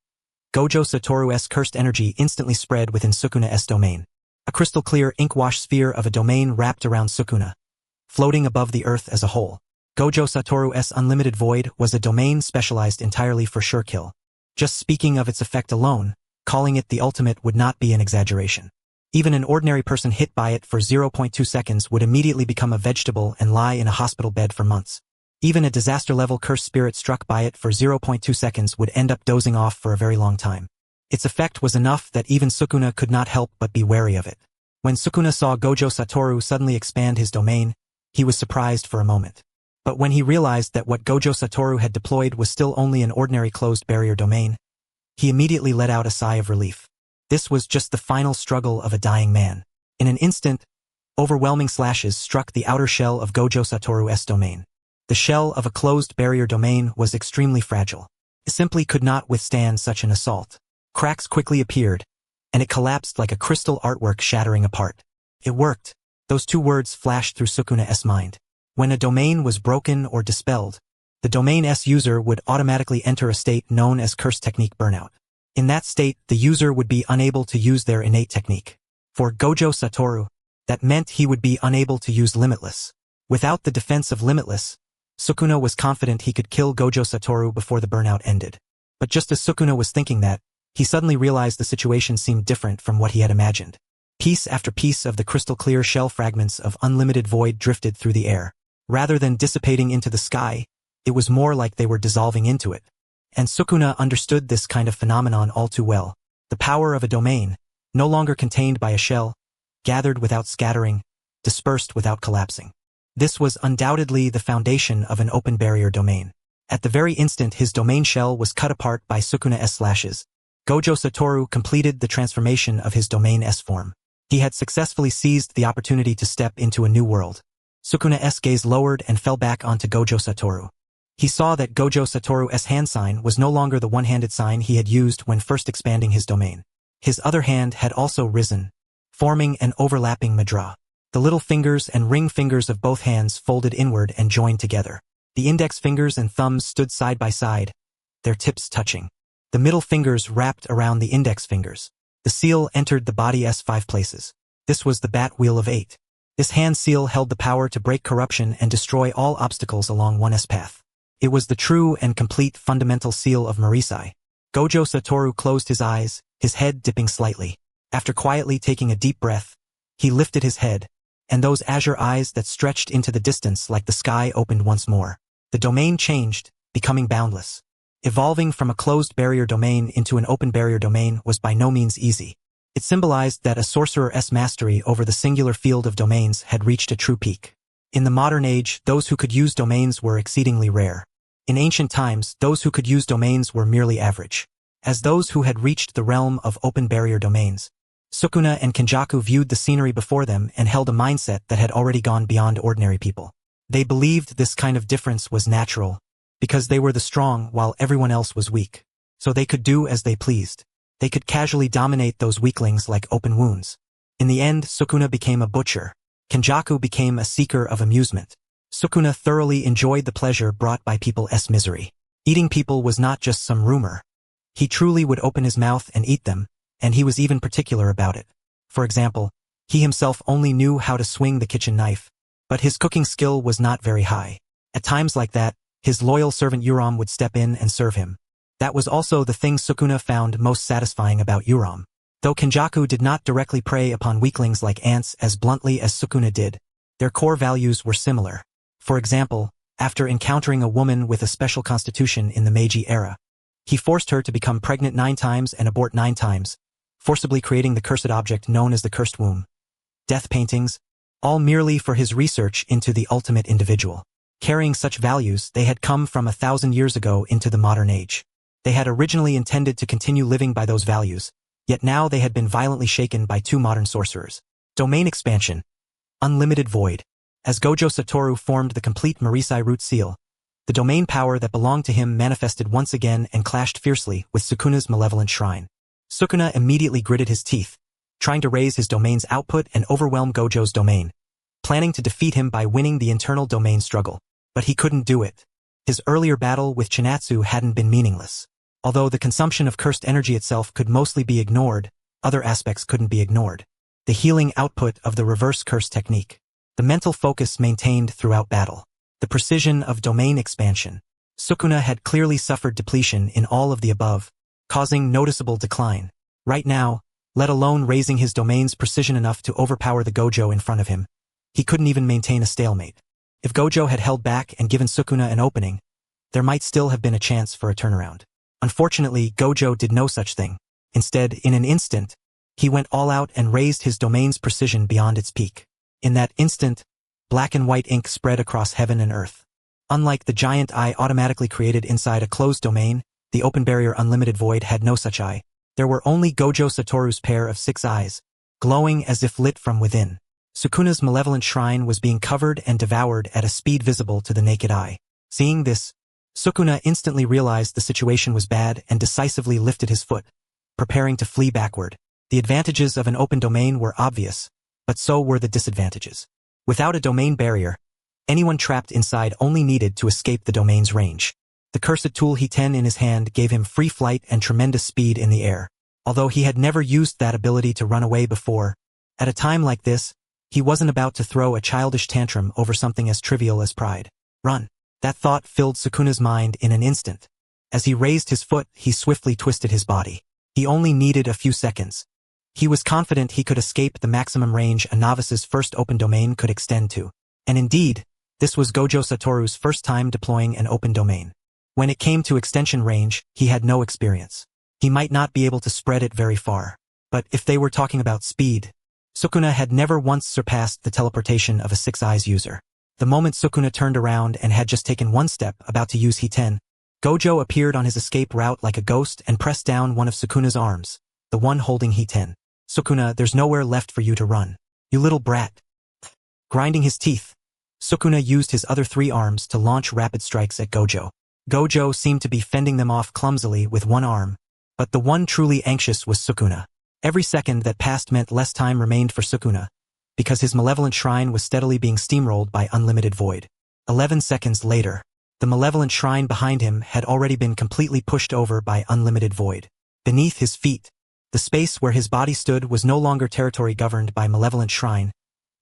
Gojo Satoru's cursed energy instantly spread within Sukuna's domain. A crystal-clear ink-wash sphere of a domain wrapped around Sukuna, floating above the earth as a whole. Gojo Satoru's unlimited void was a domain specialized entirely for sure kill. Just speaking of its effect alone, calling it the ultimate would not be an exaggeration. Even an ordinary person hit by it for 0.2 seconds would immediately become a vegetable and lie in a hospital bed for months. Even a disaster-level cursed spirit struck by it for 0.2 seconds would end up dozing off for a very long time. Its effect was enough that even Sukuna could not help but be wary of it. When Sukuna saw Gojo Satoru suddenly expand his domain, he was surprised for a moment. But when he realized that what Gojo Satoru had deployed was still only an ordinary closed barrier domain, he immediately let out a sigh of relief. This was just the final struggle of a dying man. In an instant, overwhelming slashes struck the outer shell of Gojo Satoru's domain. The shell of a closed barrier domain was extremely fragile. It simply could not withstand such an assault. Cracks quickly appeared, and it collapsed like a crystal artwork shattering apart. It worked. Those two words flashed through Sukuna's mind. When a domain was broken or dispelled, the domain's user would automatically enter a state known as curse technique burnout. In that state, the user would be unable to use their innate technique. For Gojo Satoru, that meant he would be unable to use Limitless. Without the defense of Limitless, Sukuna was confident he could kill Gojo Satoru before the burnout ended. But just as Sukuna was thinking that, he suddenly realized the situation seemed different from what he had imagined. Piece after piece of the crystal-clear shell fragments of unlimited void drifted through the air. Rather than dissipating into the sky, it was more like they were dissolving into it. And Sukuna understood this kind of phenomenon all too well. The power of a domain, no longer contained by a shell, gathered without scattering, dispersed without collapsing. This was undoubtedly the foundation of an open barrier domain. At the very instant his domain shell was cut apart by Sukuna's slashes, Gojo Satoru completed the transformation of his domain's form. He had successfully seized the opportunity to step into a new world. Sukuna's gaze lowered and fell back onto Gojo Satoru. He saw that Gojo Satoru's hand sign was no longer the one-handed sign he had used when first expanding his domain. His other hand had also risen, forming an overlapping mudra. The little fingers and ring fingers of both hands folded inward and joined together. The index fingers and thumbs stood side by side, their tips touching. The middle fingers wrapped around the index fingers. The seal entered the body's 5 places. This was the bat wheel of 8. This hand seal held the power to break corruption and destroy all obstacles along one's path. It was the true and complete fundamental seal of Marisai. Gojo Satoru closed his eyes, his head dipping slightly. After quietly taking a deep breath, he lifted his head, and those azure eyes that stretched into the distance like the sky opened once more. The domain changed, becoming boundless. Evolving from a closed barrier domain into an open barrier domain was by no means easy. It symbolized that a sorcerer's mastery over the singular field of domains had reached a true peak. In the modern age, those who could use domains were exceedingly rare. In ancient times, those who could use domains were merely average. As those who had reached the realm of open barrier domains, Sukuna and Kenjaku viewed the scenery before them and held a mindset that had already gone beyond ordinary people. They believed this kind of difference was natural, because they were the strong while everyone else was weak. So they could do as they pleased. They could casually dominate those weaklings like open wounds. In the end, Sukuna became a butcher. Kenjaku became a seeker of amusement. Sukuna thoroughly enjoyed the pleasure brought by people's misery. Eating people was not just some rumor. He truly would open his mouth and eat them, and he was even particular about it. For example, he himself only knew how to swing the kitchen knife, but his cooking skill was not very high. At times like that, his loyal servant Uram would step in and serve him. That was also the thing Sukuna found most satisfying about Uram. Though Kenjaku did not directly prey upon weaklings like ants as bluntly as Sukuna did, their core values were similar. For example, after encountering a woman with a special constitution in the Meiji era, he forced her to become pregnant 9 times and abort 9 times, forcibly creating the cursed object known as the cursed womb. Death paintings, all merely for his research into the ultimate individual. Carrying such values, they had come from 1,000 years ago into the modern age. They had originally intended to continue living by those values, yet now they had been violently shaken by two modern sorcerers. Domain expansion. Unlimited void. As Gojo Satoru formed the complete Marisai root seal, the domain power that belonged to him manifested once again and clashed fiercely with Sukuna's malevolent shrine. Sukuna immediately gritted his teeth, trying to raise his domain's output and overwhelm Gojo's domain, planning to defeat him by winning the internal domain struggle. But he couldn't do it. His earlier battle with Chinatsu hadn't been meaningless. Although the consumption of cursed energy itself could mostly be ignored, other aspects couldn't be ignored. The healing output of the reverse curse technique. The mental focus maintained throughout battle. The precision of domain expansion. Sukuna had clearly suffered depletion in all of the above, causing noticeable decline. Right now, let alone raising his domain's precision enough to overpower the Gojo in front of him, he couldn't even maintain a stalemate. If Gojo had held back and given Sukuna an opening, there might still have been a chance for a turnaround. Unfortunately, Gojo did no such thing. Instead, in an instant, he went all out and raised his domain's precision beyond its peak. In that instant, black and white ink spread across heaven and earth. Unlike the giant eye automatically created inside a closed domain, the open barrier unlimited void had no such eye. There were only Gojo Satoru's pair of 6 eyes, glowing as if lit from within. Sukuna's malevolent shrine was being covered and devoured at a speed visible to the naked eye. Seeing this, Sukuna instantly realized the situation was bad and decisively lifted his foot, preparing to flee backward. The advantages of an open domain were obvious, but so were the disadvantages. Without a domain barrier, anyone trapped inside only needed to escape the domain's range. The cursed tool Hiten in his hand gave him free flight and tremendous speed in the air. Although he had never used that ability to run away before, at a time like this, he wasn't about to throw a childish tantrum over something as trivial as pride. Run. That thought filled Sukuna's mind in an instant. As he raised his foot, he swiftly twisted his body. He only needed a few seconds. He was confident he could escape the maximum range a novice's first open domain could extend to. And indeed, this was Gojo Satoru's first time deploying an open domain. When it came to extension range, he had no experience. He might not be able to spread it very far. But if they were talking about speed, Sukuna had never once surpassed the teleportation of a 6 eyes user. The moment Sukuna turned around and had just taken one step about to use Hiten, Gojo appeared on his escape route like a ghost and pressed down one of Sukuna's arms, the one holding Hiten. Sukuna, there's nowhere left for you to run. You little brat. Grinding his teeth, Sukuna used his other 3 arms to launch rapid strikes at Gojo. Gojo seemed to be fending them off clumsily with one arm, but the one truly anxious was Sukuna. Every second that passed meant less time remained for Sukuna, because his malevolent shrine was steadily being steamrolled by unlimited void. 11 seconds later, the malevolent shrine behind him had already been completely pushed over by unlimited void. Beneath his feet, the space where his body stood was no longer territory governed by malevolent shrine,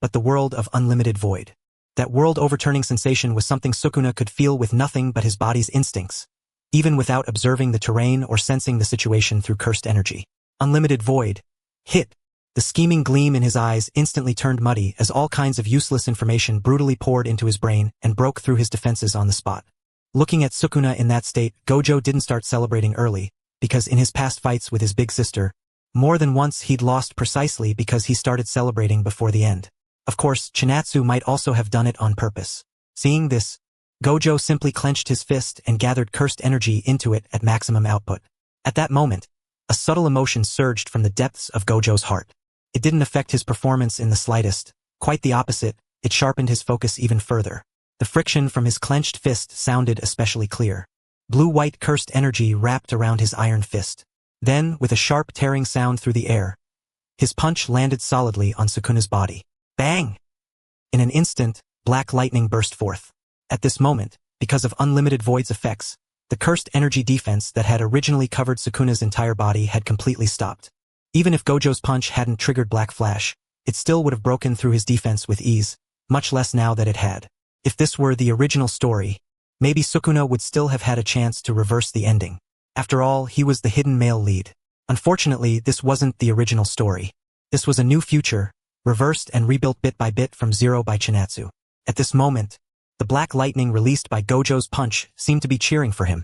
but the world of unlimited void. That world-overturning sensation was something Sukuna could feel with nothing but his body's instincts, even without observing the terrain or sensing the situation through cursed energy. Unlimited void. Hit. The scheming gleam in his eyes instantly turned muddy as all kinds of useless information brutally poured into his brain and broke through his defenses on the spot. Looking at Sukuna in that state, Gojo didn't start celebrating early, because in his past fights with his big sister, more than once he'd lost precisely because he started celebrating before the end. Of course, Chinatsu might also have done it on purpose. Seeing this, Gojo simply clenched his fist and gathered cursed energy into it at maximum output. At that moment, a subtle emotion surged from the depths of Gojo's heart. It didn't affect his performance in the slightest. Quite the opposite, it sharpened his focus even further. The friction from his clenched fist sounded especially clear. Blue-white cursed energy wrapped around his iron fist. Then, with a sharp tearing sound through the air, his punch landed solidly on Sukuna's body. Bang! In an instant, black lightning burst forth. At this moment, because of unlimited void's effects, the cursed energy defense that had originally covered Sukuna's entire body had completely stopped. Even if Gojo's punch hadn't triggered Black Flash, it still would have broken through his defense with ease, much less now that it had. If this were the original story, maybe Sukuna would still have had a chance to reverse the ending. After all, he was the hidden male lead. Unfortunately, this wasn't the original story. This was a new future, reversed and rebuilt bit by bit from zero by Chinatsu. At this moment, the black lightning released by Gojo's punch seemed to be cheering for him,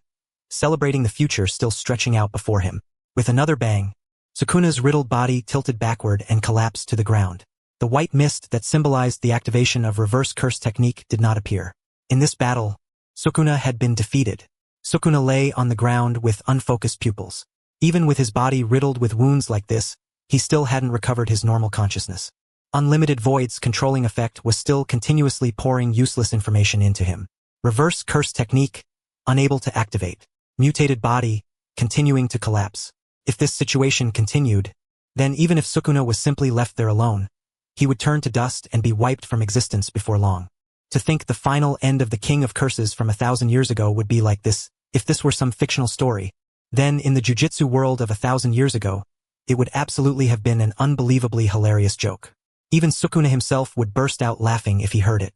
celebrating the future still stretching out before him. With another bang, Sukuna's riddled body tilted backward and collapsed to the ground. The white mist that symbolized the activation of reverse curse technique did not appear. In this battle, Sukuna had been defeated. Sukuna lay on the ground with unfocused pupils. Even with his body riddled with wounds like this, he still hadn't recovered his normal consciousness. Unlimited Void's controlling effect was still continuously pouring useless information into him. Reverse curse technique, unable to activate. Mutated body, continuing to collapse. If this situation continued, then even if Sukuna was simply left there alone, he would turn to dust and be wiped from existence before long. To think the final end of the King of Curses from 1,000 years ago would be like this, if this were some fictional story, then in the jujitsu world of 1,000 years ago, it would absolutely have been an unbelievably hilarious joke. Even Sukuna himself would burst out laughing if he heard it.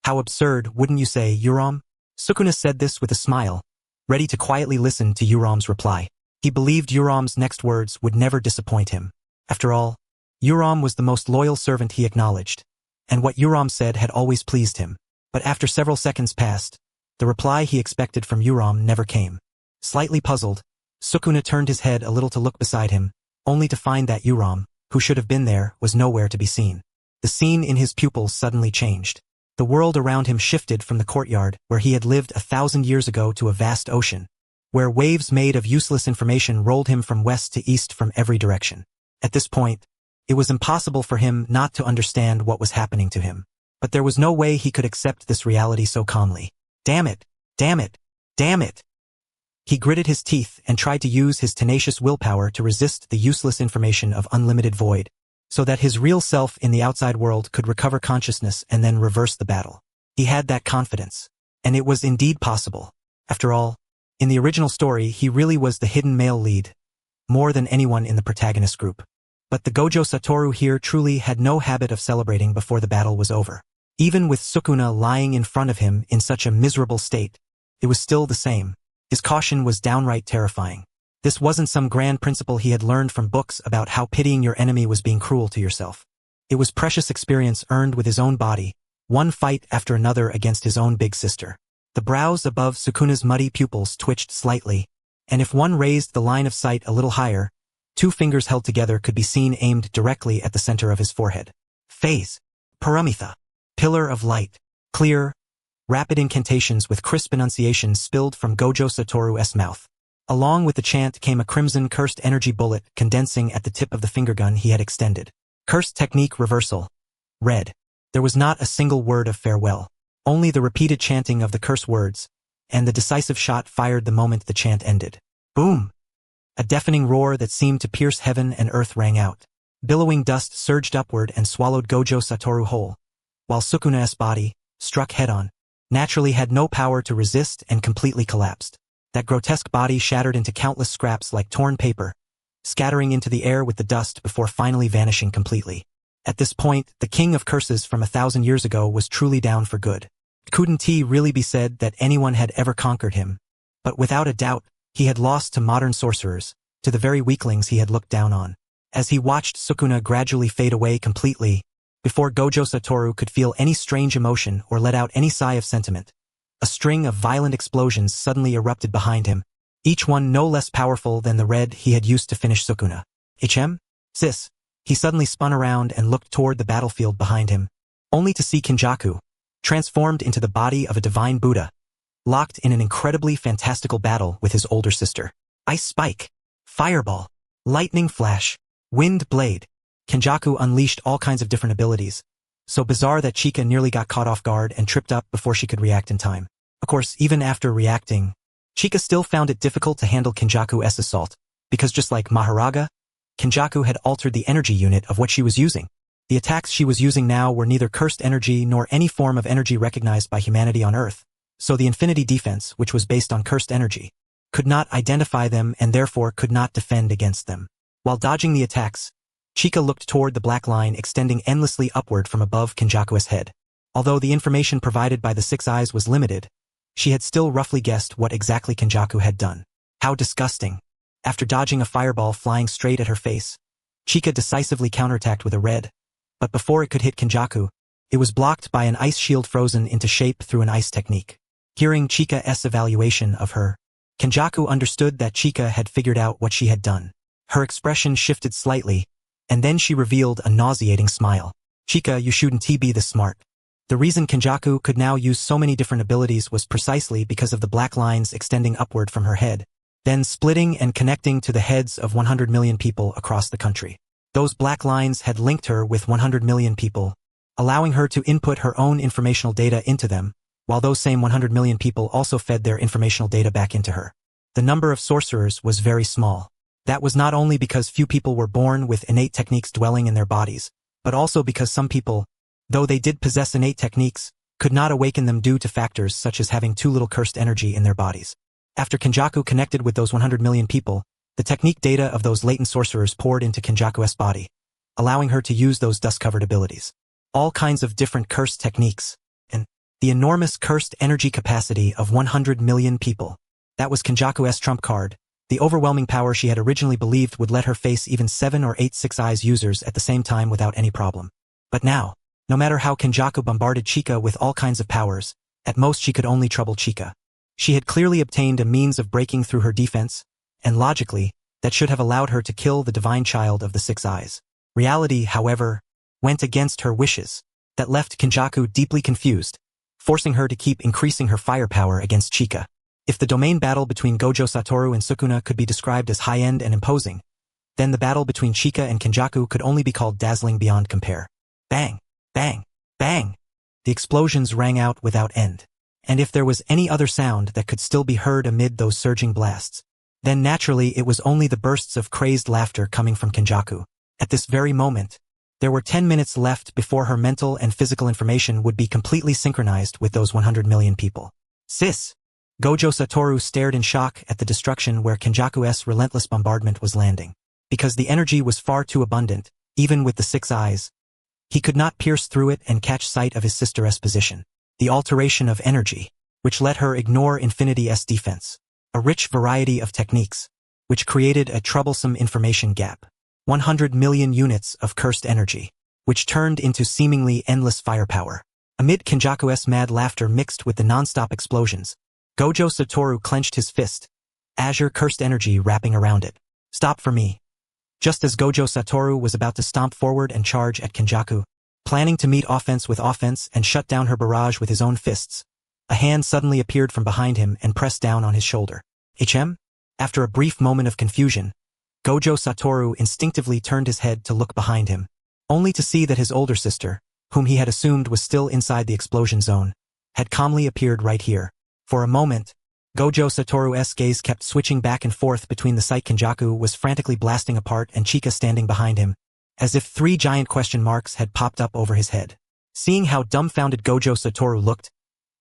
How absurd, wouldn't you say, Uram? Sukuna said this with a smile, ready to quietly listen to Uram's reply. He believed Uram's next words would never disappoint him. After all, Uram was the most loyal servant he acknowledged, and what Uram said had always pleased him. But after several seconds passed, the reply he expected from Uram never came. Slightly puzzled, Sukuna turned his head a little to look beside him, only to find that Uram, who should have been there, was nowhere to be seen. The scene in his pupils suddenly changed. The world around him shifted from the courtyard where he had lived 1,000 years ago to a vast ocean, where waves made of useless information rolled him from west to east from every direction. At this point, it was impossible for him not to understand what was happening to him. But there was no way he could accept this reality so calmly. Damn it! Damn it! Damn it! He gritted his teeth and tried to use his tenacious willpower to resist the useless information of unlimited void, so that his real self in the outside world could recover consciousness and then reverse the battle. He had that confidence. And it was indeed possible. After all, in the original story he really was the hidden male lead, more than anyone in the protagonist group. But the Gojo Satoru here truly had no habit of celebrating before the battle was over. Even with Sukuna lying in front of him in such a miserable state, it was still the same. His caution was downright terrifying. This wasn't some grand principle he had learned from books about how pitying your enemy was being cruel to yourself. It was precious experience earned with his own body, one fight after another against his own big sister. The brows above Sukuna's muddy pupils twitched slightly, and if one raised the line of sight a little higher, 2 fingers held together could be seen aimed directly at the center of his forehead. Phase. Paramitha. Pillar of light. Clear, rapid incantations with crisp enunciations spilled from Gojo Satoru's mouth. Along with the chant came a crimson cursed energy bullet condensing at the tip of the finger gun he had extended. Cursed technique reversal. Red. There was not a single word of farewell. Only the repeated chanting of the curse words, and the decisive shot fired the moment the chant ended. Boom! A deafening roar that seemed to pierce heaven and earth rang out. Billowing dust surged upward and swallowed Gojo Satoru whole, while Sukuna's body, struck head-on, naturally had no power to resist and completely collapsed. That grotesque body shattered into countless scraps like torn paper, scattering into the air with the dust before finally vanishing completely. At this point, the King of Curses from 1,000 years ago was truly down for good. Couldn't he really be said that anyone had ever conquered him? But without a doubt, he had lost to modern sorcerers, to the very weaklings he had looked down on. As he watched Sukuna gradually fade away completely, before Gojo Satoru could feel any strange emotion or let out any sigh of sentiment, a string of violent explosions suddenly erupted behind him, each one no less powerful than the red he had used to finish Sukuna. HM? Sis. He suddenly spun around and looked toward the battlefield behind him, only to see Kinjaku, transformed into the body of a divine Buddha, locked in an incredibly fantastical battle with his older sister. Ice Spike, Fireball, Lightning Flash, Wind Blade. Kinjaku unleashed all kinds of different abilities, so bizarre that Chika nearly got caught off guard and tripped up before she could react in time. Of course, even after reacting, Chika still found it difficult to handle Kinjaku's assault, because just like Maharaga, Kinjaku had altered the energy unit of what she was using. The attacks she was using now were neither cursed energy nor any form of energy recognized by humanity on Earth, so the Infinity Defense, which was based on cursed energy, could not identify them and therefore could not defend against them. While dodging the attacks, Chika looked toward the black line extending endlessly upward from above Kinjaku's head. Although the information provided by the 6 eyes was limited, she had still roughly guessed what exactly Kinjaku had done. How disgusting. After dodging a fireball flying straight at her face, Chika decisively counterattacked with a red, but before it could hit Kinjaku, it was blocked by an ice shield frozen into shape through an ice technique. Hearing Chika's evaluation of her, Kinjaku understood that Chika had figured out what she had done. Her expression shifted slightly, and then she revealed a nauseating smile. Chika, you shouldn't be this smart. The reason Kenjaku could now use so many different abilities was precisely because of the black lines extending upward from her head, then splitting and connecting to the heads of 100 million people across the country. Those black lines had linked her with 100 million people, allowing her to input her own informational data into them, while those same 100 million people also fed their informational data back into her. The number of sorcerers was very small. That was not only because few people were born with innate techniques dwelling in their bodies, but also because some people, though they did possess innate techniques, could not awaken them due to factors such as having too little cursed energy in their bodies. After Kenjaku connected with those 100 million people, the technique data of those latent sorcerers poured into Kenjaku's body, allowing her to use those dust-covered abilities. All kinds of different cursed techniques, and the enormous cursed energy capacity of 100 million people. That was Kenjaku's trump card, the overwhelming power she had originally believed would let her face even 7 or 8 Six Eyes users at the same time without any problem. But now, no matter how Kenjaku bombarded Chika with all kinds of powers, at most she could only trouble Chika. She had clearly obtained a means of breaking through her defense, and logically, that should have allowed her to kill the divine child of the Six Eyes. Reality, however, went against her wishes. That left Kenjaku deeply confused, forcing her to keep increasing her firepower against Chika. If the domain battle between Gojo Satoru and Sukuna could be described as high-end and imposing, then the battle between Chika and Kenjaku could only be called dazzling beyond compare. Bang! Bang! Bang! The explosions rang out without end. And if there was any other sound that could still be heard amid those surging blasts, then naturally it was only the bursts of crazed laughter coming from Kenjaku. At this very moment, there were 10 minutes left before her mental and physical information would be completely synchronized with those 100 million people. Sis! Gojo Satoru stared in shock at the destruction where Kenjaku's relentless bombardment was landing. Because the energy was far too abundant, even with the Six Eyes, he could not pierce through it and catch sight of his sister's position. The alteration of energy, which let her ignore Infinity's defense. A rich variety of techniques, which created a troublesome information gap. 100 million units of cursed energy, which turned into seemingly endless firepower. Amid Kenjaku's mad laughter mixed with the non-stop explosions, Gojo Satoru clenched his fist, azure cursed energy wrapping around it. Stop for me. Just as Gojo Satoru was about to stomp forward and charge at Kenjaku, planning to meet offense with offense and shut down her barrage with his own fists, a hand suddenly appeared from behind him and pressed down on his shoulder. After a brief moment of confusion, Gojo Satoru instinctively turned his head to look behind him, only to see that his older sister, whom he had assumed was still inside the explosion zone, had calmly appeared right here. For a moment, Gojo Satoru's gaze kept switching back and forth between the site Kenjaku was frantically blasting apart and Chika standing behind him, as if 3 giant question marks had popped up over his head. Seeing how dumbfounded Gojo Satoru looked,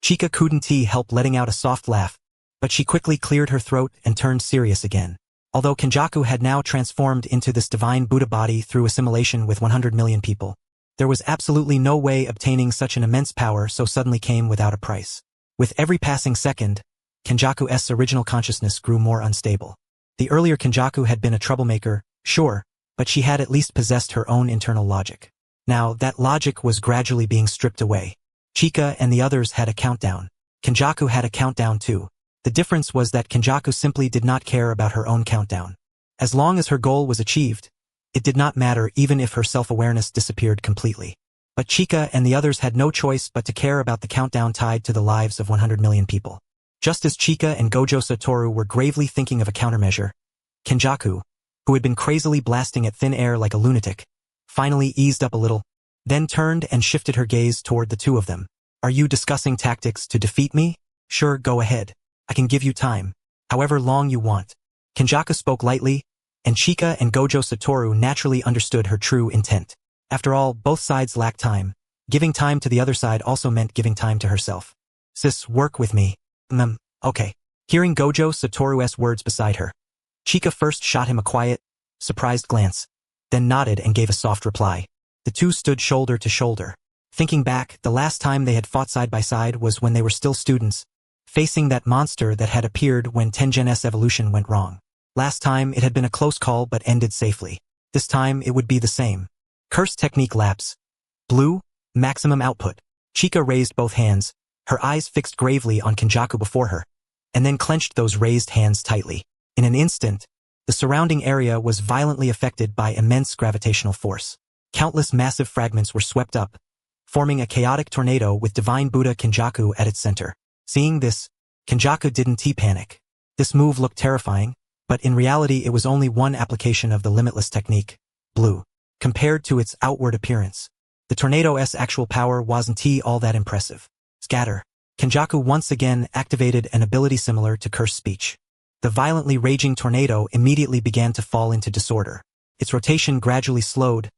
Chika couldn't help letting out a soft laugh, but she quickly cleared her throat and turned serious again. Although Kenjaku had now transformed into this divine Buddha body through assimilation with 100 million people, there was absolutely no way obtaining such an immense power so suddenly came without a price. With every passing second, Kenjaku's original consciousness grew more unstable. The earlier Kenjaku had been a troublemaker, sure, but she had at least possessed her own internal logic. Now, that logic was gradually being stripped away. Chika and the others had a countdown. Kenjaku had a countdown too. The difference was that Kenjaku simply did not care about her own countdown. As long as her goal was achieved, it did not matter even if her self-awareness disappeared completely. But Chika and the others had no choice but to care about the countdown tied to the lives of 100 million people. Just as Chika and Gojo Satoru were gravely thinking of a countermeasure, Kenjaku, who had been crazily blasting at thin air like a lunatic, finally eased up a little, then turned and shifted her gaze toward the two of them. Are you discussing tactics to defeat me? Sure, go ahead. I can give you time, however long you want. Kenjaku spoke lightly, and Chika and Gojo Satoru naturally understood her true intent. After all, both sides lacked time. Giving time to the other side also meant giving time to herself. Sis, work with me. Okay. Hearing Gojo Satoru's words beside her, Chika first shot him a quiet, surprised glance, then nodded and gave a soft reply. The two stood shoulder to shoulder. Thinking back, the last time they had fought side by side was when they were still students, facing that monster that had appeared when Tengen's evolution went wrong. Last time it had been a close call but ended safely. This time it would be the same. Cursed technique lapse. Blue, maximum output. Chika raised both hands, her eyes fixed gravely on Kenjaku before her, and then clenched those raised hands tightly. In an instant, the surrounding area was violently affected by immense gravitational force. Countless massive fragments were swept up, forming a chaotic tornado with Divine Buddha Kenjaku at its center. Seeing this, Kenjaku didn't panic. This move looked terrifying, but in reality it was only one application of the limitless technique, blue. Compared to its outward appearance, the tornado's actual power wasn't all that impressive. Scatter. Kenjaku once again activated an ability similar to Curse Speech. The violently raging tornado immediately began to fall into disorder. Its rotation gradually slowed,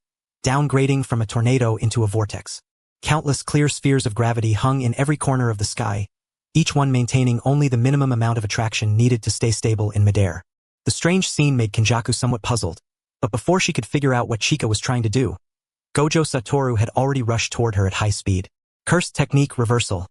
downgrading from a tornado into a vortex. Countless clear spheres of gravity hung in every corner of the sky, each one maintaining only the minimum amount of attraction needed to stay stable in midair. The strange scene made Kenjaku somewhat puzzled, but before she could figure out what Chika was trying to do, Gojo Satoru had already rushed toward her at high speed. Cursed technique reversal.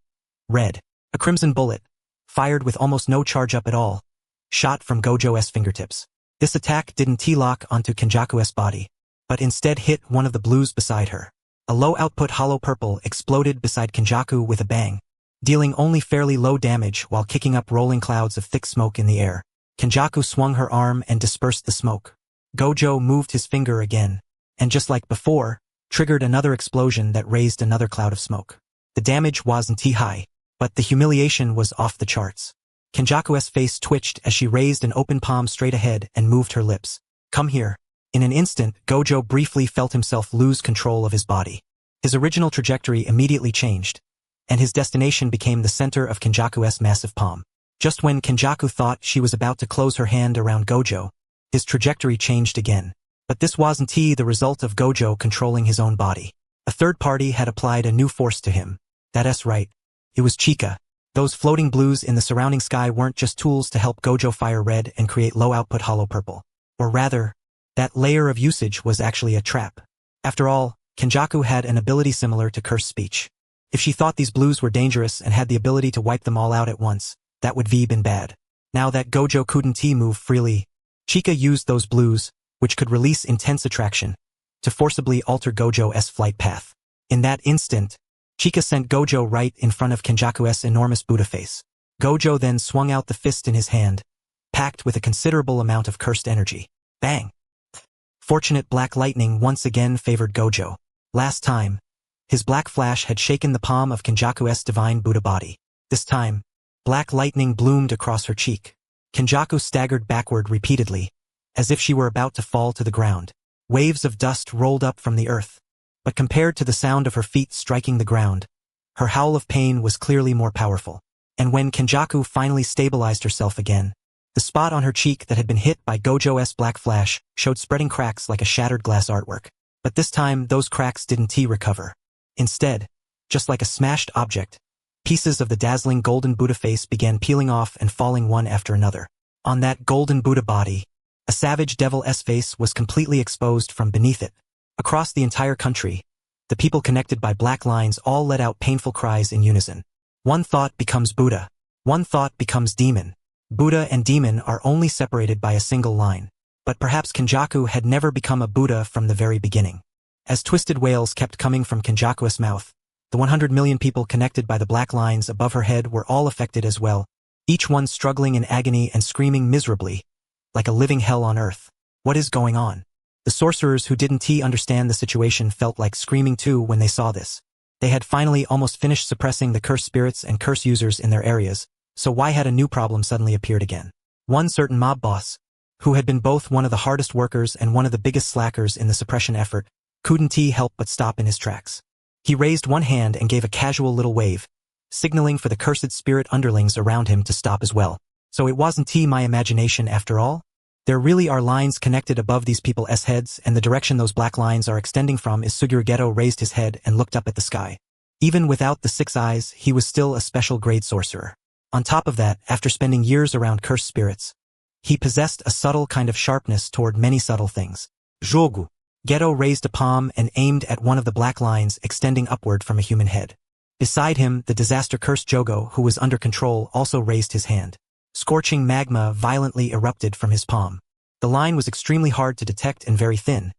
Red. A crimson bullet, fired with almost no charge up at all, shot from Gojo's fingertips. This attack didn't T-lock onto Kenjaku's body, but instead hit one of the blues beside her. A low-output hollow purple exploded beside Kenjaku with a bang, dealing only fairly low damage while kicking up rolling clouds of thick smoke in the air. Kenjaku swung her arm and dispersed the smoke. Gojo moved his finger again, and just like before, triggered another explosion that raised another cloud of smoke. The damage wasn't high, but the humiliation was off the charts. Kenjaku's face twitched as she raised an open palm straight ahead and moved her lips. Come here. In an instant, Gojo briefly felt himself lose control of his body. His original trajectory immediately changed, and his destination became the center of Kenjaku's massive palm. Just when Kenjaku thought she was about to close her hand around Gojo, his trajectory changed again. But this wasn't the result of Gojo controlling his own body. A third party had applied a new force to him. That's right. It was Chika. Those floating blues in the surrounding sky weren't just tools to help Gojo fire red and create low-output hollow purple. Or rather, that layer of usage was actually a trap. After all, Kenjaku had an ability similar to Curse Speech. If she thought these blues were dangerous and had the ability to wipe them all out at once, that would have been bad. Now that Gojo couldn't move freely, Chika used those blues, which could release intense attraction, to forcibly alter Gojo's flight path. In that instant, Chika sent Gojo right in front of Kenjaku's enormous Buddha face. Gojo then swung out the fist in his hand, packed with a considerable amount of cursed energy. Bang! Fortunate black lightning once again favored Gojo. Last time, his black flash had shaken the palm of Kenjaku's divine Buddha body. This time, black lightning bloomed across her cheek. Kenjaku staggered backward repeatedly, as if she were about to fall to the ground. Waves of dust rolled up from the earth, but compared to the sound of her feet striking the ground, her howl of pain was clearly more powerful. And when Kenjaku finally stabilized herself again, the spot on her cheek that had been hit by Gojo's black flash showed spreading cracks like a shattered glass artwork. But this time, those cracks didn't recover. Instead, just like a smashed object, pieces of the dazzling golden Buddha face began peeling off and falling one after another. On that golden Buddha body, a savage devil's face was completely exposed from beneath it. Across the entire country, the people connected by black lines all let out painful cries in unison. One thought becomes Buddha. One thought becomes demon. Buddha and demon are only separated by a single line. But perhaps Kenjaku had never become a Buddha from the very beginning. As twisted wails kept coming from Kenjaku's mouth, the 100 million people connected by the black lines above her head were all affected as well, each one struggling in agony and screaming miserably, like a living hell on earth. What is going on? The sorcerers who didn't understand the situation felt like screaming too when they saw this. They had finally almost finished suppressing the curse spirits and curse users in their areas, so why had a new problem suddenly appeared again? One certain mob boss, who had been both one of the hardest workers and one of the biggest slackers in the suppression effort, couldn't help but stop in his tracks. He raised one hand and gave a casual little wave, signaling for the cursed spirit underlings around him to stop as well. So it wasn't my imagination after all? There really are lines connected above these people's heads, and the direction those black lines are extending from is. Suguru raised his head and looked up at the sky. Even without the 6 eyes, he was still a special grade sorcerer. On top of that, after spending years around cursed spirits, he possessed a subtle kind of sharpness toward many subtle things. Jogu. Geto raised a palm and aimed at one of the black lines extending upward from a human head. Beside him, the disaster-cursed Jogo, who was under control, also raised his hand. Scorching magma violently erupted from his palm. The line was extremely hard to detect and very thin,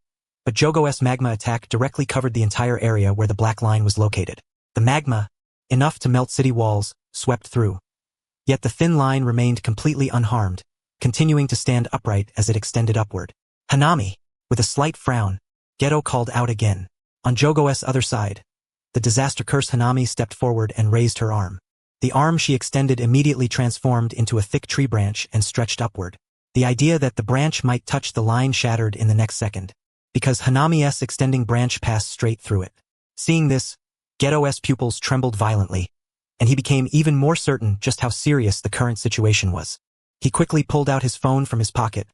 but Jogo's magma attack directly covered the entire area where the black line was located. The magma, enough to melt city walls, swept through. Yet the thin line remained completely unharmed, continuing to stand upright as it extended upward. Hanami! With a slight frown, Geto called out again. On Jogo's other side, The disaster curse Hanami stepped forward and raised her arm. The arm she extended immediately transformed into a thick tree branch and stretched upward. The idea that the branch might touch the line shattered in the next second, because Hanami's extending branch passed straight through it. Seeing this, Geto's pupils trembled violently, and he became even more certain just how serious the current situation was. He quickly pulled out his phone from his pocket,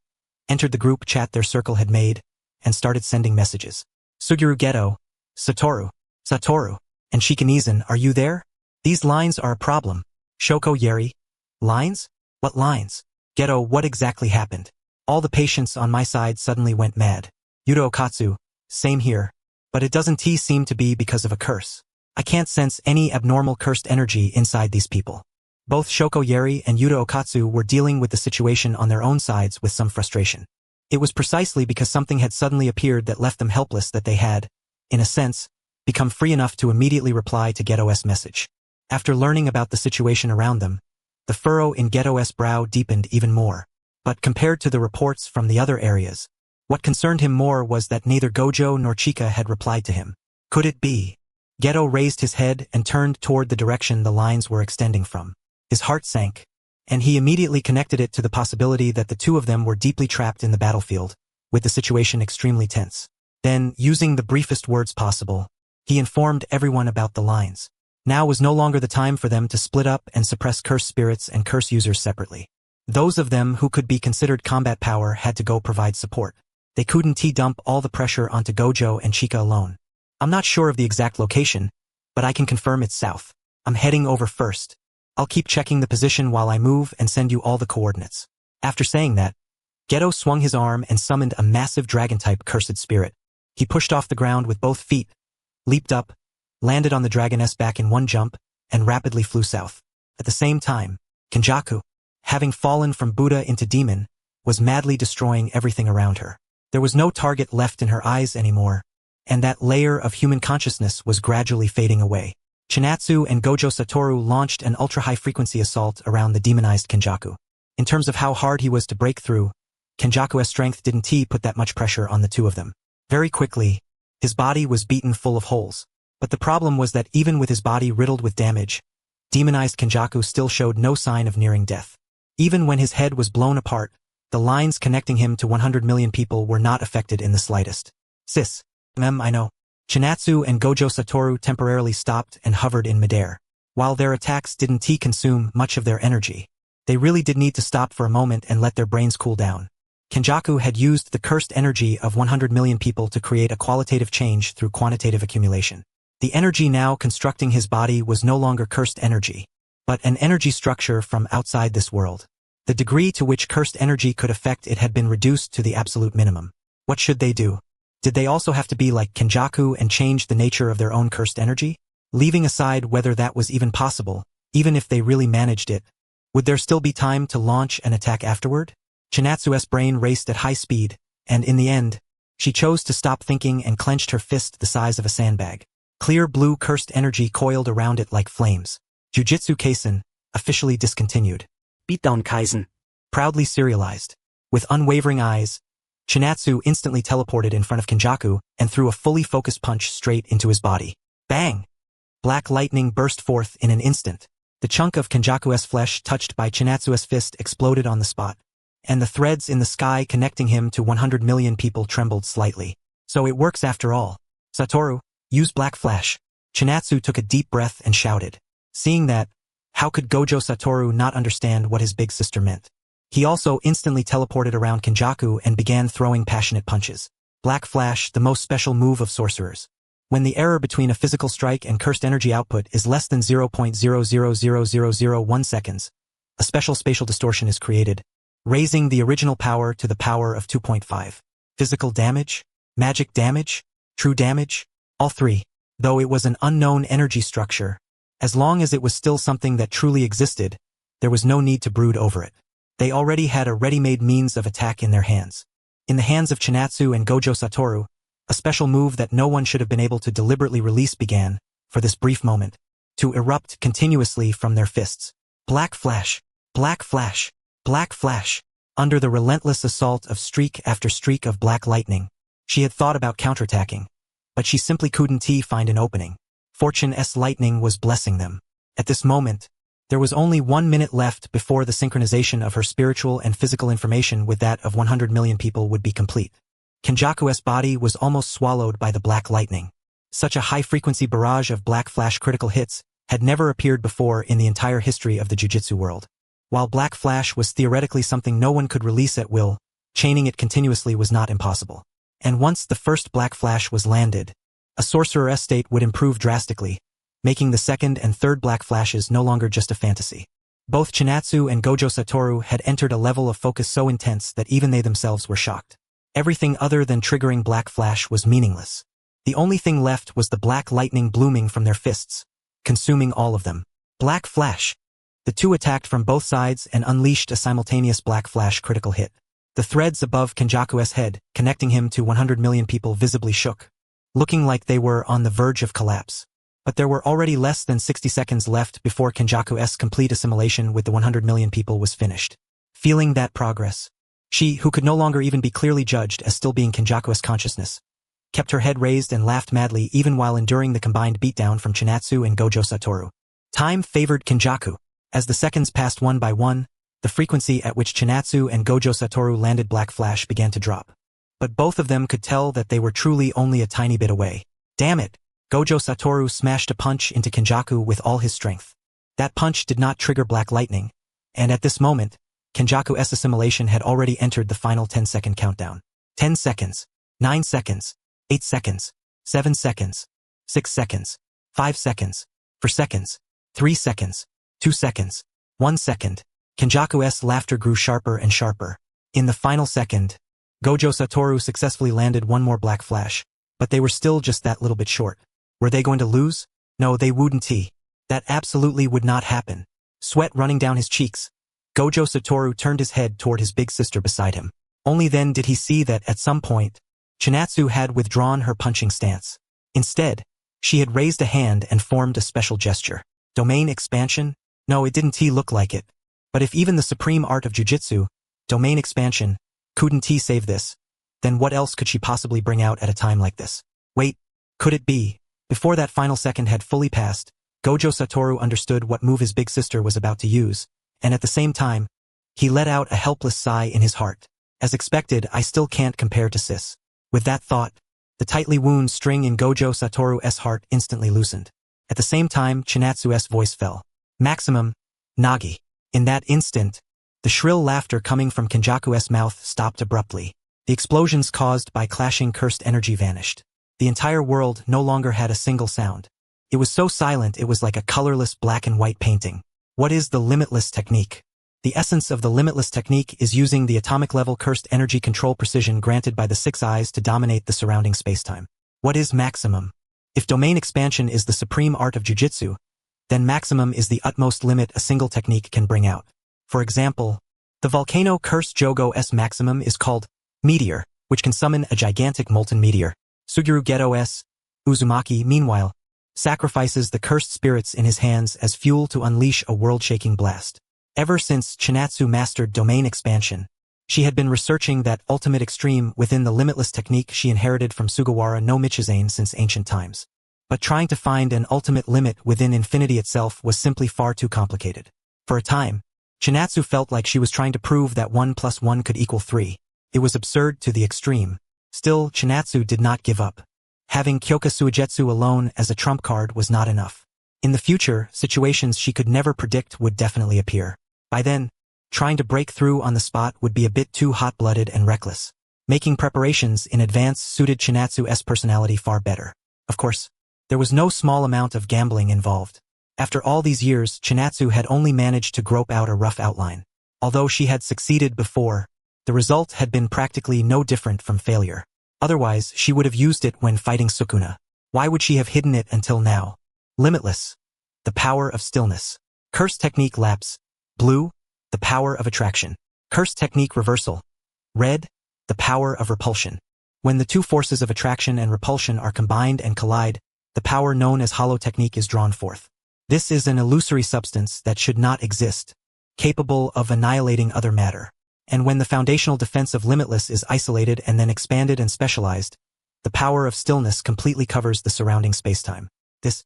entered the group chat their circle had made, and started sending messages. Suguru Geto, Satoru, and Shikanizan, are you there? These lines are a problem. Shoko Yeri. Lines? What lines? Geto, what exactly happened? All the patients on my side suddenly went mad. Yudo Okatsu, same here. But it doesn't seem to be because of a curse. I can't sense any abnormal cursed energy inside these people. Both Shoko Yeri and Yudo Okatsu were dealing with the situation on their own sides with some frustration. It was precisely because something had suddenly appeared that left them helpless that they had, in a sense, become free enough to immediately reply to Geto's message. After learning about the situation around them, the furrow in Geto's brow deepened even more. But compared to the reports from the other areas, what concerned him more was that neither Gojo nor Chika had replied to him. Could it be? Geto raised his head and turned toward the direction the lines were extending from. His heart sank, and he immediately connected it to the possibility that the two of them were deeply trapped in the battlefield, with the situation extremely tense. Then, using the briefest words possible, he informed everyone about the lines. Now was no longer the time for them to split up and suppress curse spirits and curse users separately. Those of them who could be considered combat power had to go provide support. They couldn't dump all the pressure onto Gojo and Chika alone. I'm not sure of the exact location, but I can confirm it's south. I'm heading over first. I'll keep checking the position while I move and send you all the coordinates. After saying that, Geto swung his arm and summoned a massive dragon-type cursed spirit. He pushed off the ground with both feet, leaped up, landed on the dragoness back in one jump, and rapidly flew south. At the same time, Kenjaku, having fallen from Buddha into demon, was madly destroying everything around her. There was no target left in her eyes anymore, and that layer of human consciousness was gradually fading away. Chinatsu and Gojo Satoru launched an ultra-high-frequency assault around the demonized Kenjaku. In terms of how hard he was to break through, Kenjaku's strength didn't put that much pressure on the two of them. Very quickly, his body was beaten full of holes. But the problem was that even with his body riddled with damage, demonized Kenjaku still showed no sign of nearing death. Even when his head was blown apart, the lines connecting him to 100 million people were not affected in the slightest. I know. Chinatsu and Gojo Satoru temporarily stopped and hovered in midair. While their attacks didn't consume much of their energy, they really did need to stop for a moment and let their brains cool down. Kenjaku had used the cursed energy of 100 million people to create a qualitative change through quantitative accumulation. The energy now constructing his body was no longer cursed energy, but an energy structure from outside this world. The degree to which cursed energy could affect it had been reduced to the absolute minimum. What should they do? Did they also have to be like Kenjaku and change the nature of their own cursed energy? Leaving aside whether that was even possible, even if they really managed it, would there still be time to launch an attack afterward? Chinatsu's brain raced at high speed, and in the end, she chose to stop thinking and clenched her fist the size of a sandbag. Clear blue cursed energy coiled around it like flames. Jujutsu Kaisen, officially discontinued. Beatdown Kaisen. Proudly serialized. With unwavering eyes, Chinatsu instantly teleported in front of Kenjaku and threw a fully focused punch straight into his body. Bang! Black lightning burst forth in an instant. The chunk of Kenjaku's flesh touched by Chinatsu's fist exploded on the spot, and the threads in the sky connecting him to 100 million people trembled slightly. So it works after all. Satoru, use Black Flash. Chinatsu took a deep breath and shouted. Seeing that, how could Gojo Satoru not understand what his big sister meant? He also instantly teleported around Kenjaku and began throwing passionate punches. Black Flash, the most special move of sorcerers. When the error between a physical strike and cursed energy output is less than 0.000001 seconds, a special spatial distortion is created, raising the original power to the power of 2.5. Physical damage, magic damage, true damage, all three. Though it was an unknown energy structure, as long as it was still something that truly existed, there was no need to brood over it. They already had a ready-made means of attack in their hands. In the hands of Chinatsu and Gojo Satoru, a special move that no one should have been able to deliberately release began, for this brief moment, to erupt continuously from their fists. Black Flash, Black Flash, Black Flash. Under the relentless assault of streak after streak of black lightning, she had thought about counterattacking, but she simply couldn't find an opening. Fortune's lightning was blessing them. At this moment, there was only 1 minute left before the synchronization of her spiritual and physical information with that of 100 million people would be complete. Kenjaku's body was almost swallowed by the black lightning. Such a high-frequency barrage of black flash critical hits had never appeared before in the entire history of the jujitsu world. While black flash was theoretically something no one could release at will, chaining it continuously was not impossible. And once the first black flash was landed, a sorcerer's state would improve drastically, making the second and third black flashes no longer just a fantasy. Both Chinatsu and Gojo Satoru had entered a level of focus so intense that even they themselves were shocked. Everything other than triggering black flash was meaningless. The only thing left was the black lightning blooming from their fists, consuming all of them. Black flash! The two attacked from both sides and unleashed a simultaneous black flash critical hit. The threads above Kenjaku's head, connecting him to 100 million people, visibly shook, looking like they were on the verge of collapse. But there were already less than 60 seconds left before Kenjaku's complete assimilation with the 100 million people was finished. Feeling that progress, she, who could no longer even be clearly judged as still being Kenjaku's consciousness, kept her head raised and laughed madly even while enduring the combined beatdown from Chinatsu and Gojo Satoru. Time favored Kenjaku. As the seconds passed one by one, the frequency at which Chinatsu and Gojo Satoru landed black flash began to drop. But both of them could tell that they were truly only a tiny bit away. Damn it! Gojo Satoru smashed a punch into Kenjaku with all his strength. That punch did not trigger black lightning, and at this moment, Kenjaku's assimilation had already entered the final 10-second countdown. 10 seconds, 9 seconds, 8 seconds, 7 seconds, 6 seconds, 5 seconds, 4 seconds, 3 seconds, 2 seconds, 1 second. Kenjaku's laughter grew sharper and sharper. In the final second, Gojo Satoru successfully landed one more black flash, but they were still just that little bit short. Were they going to lose? No, they wouldn't. That absolutely would not happen. Sweat running down his cheeks, Gojo Satoru turned his head toward his big sister beside him. Only then did he see that at some point, Chinatsu had withdrawn her punching stance. Instead, she had raised a hand and formed a special gesture. Domain expansion? No, it didn't look like it. But if even the supreme art of jujitsu, domain expansion, couldn't save this, then what else could she possibly bring out at a time like this? Wait, could it be? Before that final second had fully passed, Gojo Satoru understood what move his big sister was about to use, and at the same time, he let out a helpless sigh in his heart. As expected, I still can't compare to sis. With that thought, the tightly wound string in Gojo Satoru's heart instantly loosened. At the same time, Chinatsu's voice fell. Maximum, Nagi. In that instant, the shrill laughter coming from Kenjaku's mouth stopped abruptly. The explosions caused by clashing cursed energy vanished. The entire world no longer had a single sound. It was so silent it was like a colorless black and white painting. What is the limitless technique? The essence of the limitless technique is using the atomic-level cursed energy control precision granted by the six eyes to dominate the surrounding spacetime. What is maximum? If domain expansion is the supreme art of jujitsu, then maximum is the utmost limit a single technique can bring out. For example, the volcano curse Jogo's maximum is called Meteor, which can summon a gigantic molten meteor. Suguru Geto's Uzumaki, meanwhile, sacrifices the cursed spirits in his hands as fuel to unleash a world-shaking blast. Ever since Chinatsu mastered domain expansion, she had been researching that ultimate extreme within the limitless technique she inherited from Sugawara no Michizane since ancient times. But trying to find an ultimate limit within infinity itself was simply far too complicated. For a time, Chinatsu felt like she was trying to prove that 1 + 1 could equal 3. It was absurd to the extreme. Still, Chinatsu did not give up. Having Kyoka Suigetsu alone as a trump card was not enough. In the future, situations she could never predict would definitely appear. By then, trying to break through on the spot would be a bit too hot-blooded and reckless. Making preparations in advance suited Chinatsu's personality far better. Of course, there was no small amount of gambling involved. After all these years, Chinatsu had only managed to grope out a rough outline. Although she had succeeded before, the result had been practically no different from failure. Otherwise, she would have used it when fighting Sukuna. Why would she have hidden it until now? Limitless. The power of stillness. Curse technique lapse. Blue. The power of attraction. Curse technique reversal. Red. The power of repulsion. When the two forces of attraction and repulsion are combined and collide, the power known as hollow technique is drawn forth. This is an illusory substance that should not exist, capable of annihilating other matter. And when the foundational defense of limitless is isolated and then expanded and specialized, the power of stillness completely covers the surrounding spacetime. This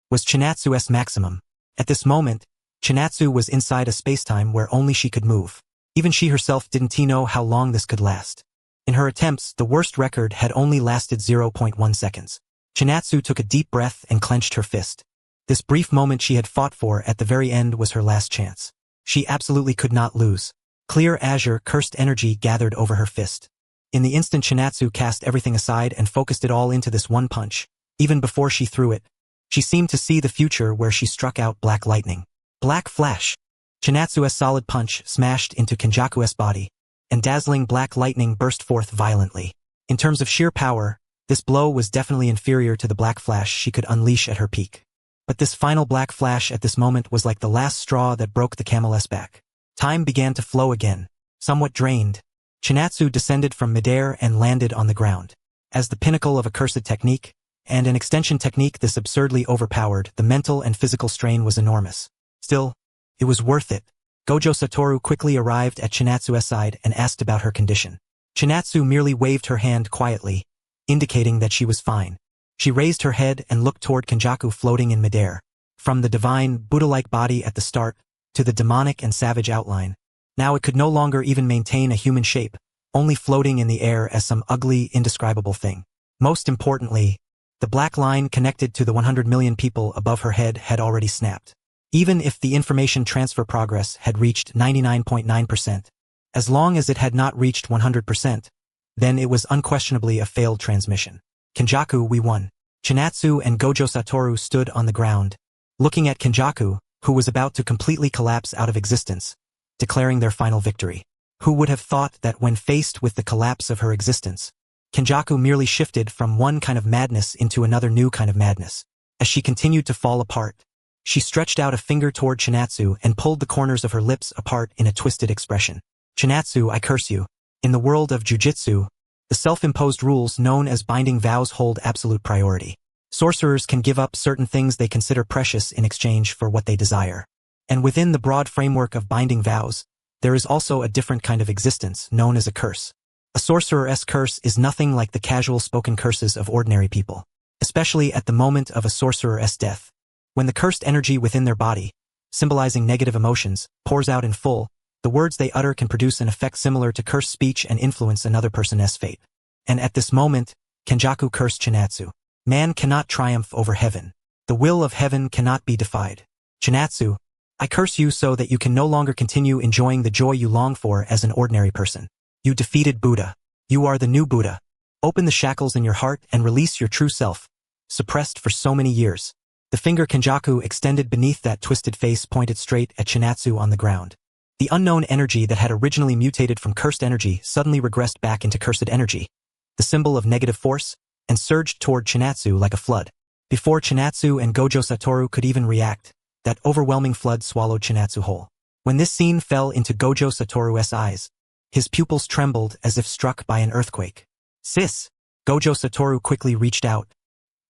was Chinatsu's maximum. At this moment, Chinatsu was inside a spacetime where only she could move. Even she herself didn't know how long this could last. In her attempts, the worst record had only lasted 0.1 seconds. Chinatsu took a deep breath and clenched her fist. This brief moment she had fought for at the very end was her last chance. She absolutely could not lose. Clear azure, cursed energy gathered over her fist. In the instant Chinatsu cast everything aside and focused it all into this one punch. Even before she threw it, she seemed to see the future where she struck out black lightning. Black flash. Chinatsu's solid punch smashed into Kenjaku's body, and dazzling black lightning burst forth violently. In terms of sheer power, this blow was definitely inferior to the black flash she could unleash at her peak. But this final black flash at this moment was like the last straw that broke the camel's back. Time began to flow again. Somewhat drained, Chinatsu descended from midair and landed on the ground. As the pinnacle of a cursed technique, and an extension technique this absurdly overpowered, the mental and physical strain was enormous. Still, it was worth it. Gojo Satoru quickly arrived at Chinatsu's side and asked about her condition. Chinatsu merely waved her hand quietly, indicating that she was fine. She raised her head and looked toward Kenjaku floating in midair. From the divine, Buddha-like body at the start, to the demonic and savage outline. Now it could no longer even maintain a human shape, only floating in the air as some ugly, indescribable thing. Most importantly, the black line connected to the 100 million people above her head had already snapped. Even if the information transfer progress had reached 99.9%, as long as it had not reached 100%, then it was unquestionably a failed transmission. Kenjaku, we won. Chinatsu and Gojo Satoru stood on the ground, looking at Kenjaku, who was about to completely collapse out of existence, declaring their final victory. Who would have thought that when faced with the collapse of her existence, Kenjaku merely shifted from one kind of madness into another new kind of madness. As she continued to fall apart, she stretched out a finger toward Chinatsu and pulled the corners of her lips apart in a twisted expression. Chinatsu, I curse you. In the world of jujitsu, the self-imposed rules known as binding vows hold absolute priority. Sorcerers can give up certain things they consider precious in exchange for what they desire. And within the broad framework of binding vows, there is also a different kind of existence known as a curse. A sorcerer's curse is nothing like the casual spoken curses of ordinary people, especially at the moment of a sorcerer's death. When the cursed energy within their body, symbolizing negative emotions, pours out in full, the words they utter can produce an effect similar to cursed speech and influence another person's fate. And at this moment, Kenjaku cursed Chinatsu. Man cannot triumph over heaven. The will of heaven cannot be defied. Chinatsu, I curse you so that you can no longer continue enjoying the joy you long for as an ordinary person. You defeated Buddha. You are the new Buddha. Open the shackles in your heart and release your true self, suppressed for so many years. The finger Kenjaku extended beneath that twisted face pointed straight at Chinatsu on the ground. The unknown energy that had originally mutated from cursed energy suddenly regressed back into cursed energy, the symbol of negative force, and surged toward Chinatsu like a flood. Before Chinatsu and Gojo Satoru could even react, that overwhelming flood swallowed Chinatsu whole. When this scene fell into Gojo Satoru's eyes, his pupils trembled as if struck by an earthquake. Sis! Gojo Satoru quickly reached out,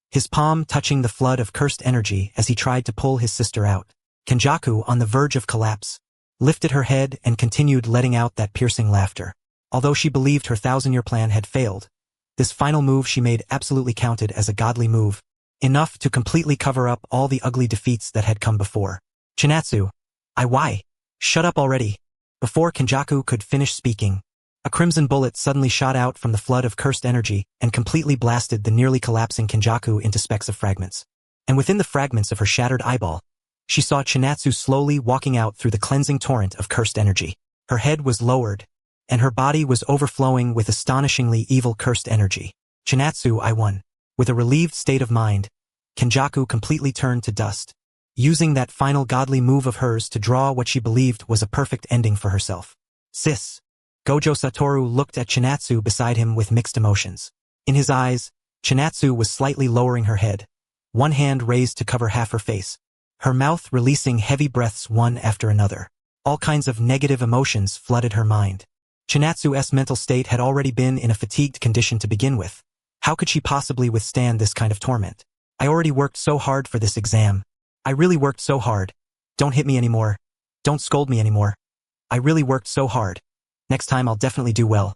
his palm touching the flood of cursed energy as he tried to pull his sister out. Kenjaku, on the verge of collapse, lifted her head and continued letting out that piercing laughter. Although she believed her 1,000-year plan had failed, this final move she made absolutely counted as a godly move, enough to completely cover up all the ugly defeats that had come before. Chinatsu, why? Shut up already. Before Kenjaku could finish speaking, a crimson bullet suddenly shot out from the flood of cursed energy and completely blasted the nearly collapsing Kenjaku into specks of fragments. And within the fragments of her shattered eyeball, she saw Chinatsu slowly walking out through the cleansing torrent of cursed energy. Her head was lowered, and her body was overflowing with astonishingly evil cursed energy. Chinatsu, I won. With a relieved state of mind, Kenjaku completely turned to dust, using that final godly move of hers to draw what she believed was a perfect ending for herself. Sis! Gojo Satoru looked at Chinatsu beside him with mixed emotions. In his eyes, Chinatsu was slightly lowering her head, one hand raised to cover half her face, her mouth releasing heavy breaths one after another. All kinds of negative emotions flooded her mind. Chinatsu's mental state had already been in a fatigued condition to begin with. How could she possibly withstand this kind of torment? I already worked so hard for this exam. I really worked so hard. Don't hit me anymore. Don't scold me anymore. I really worked so hard. Next time I'll definitely do well.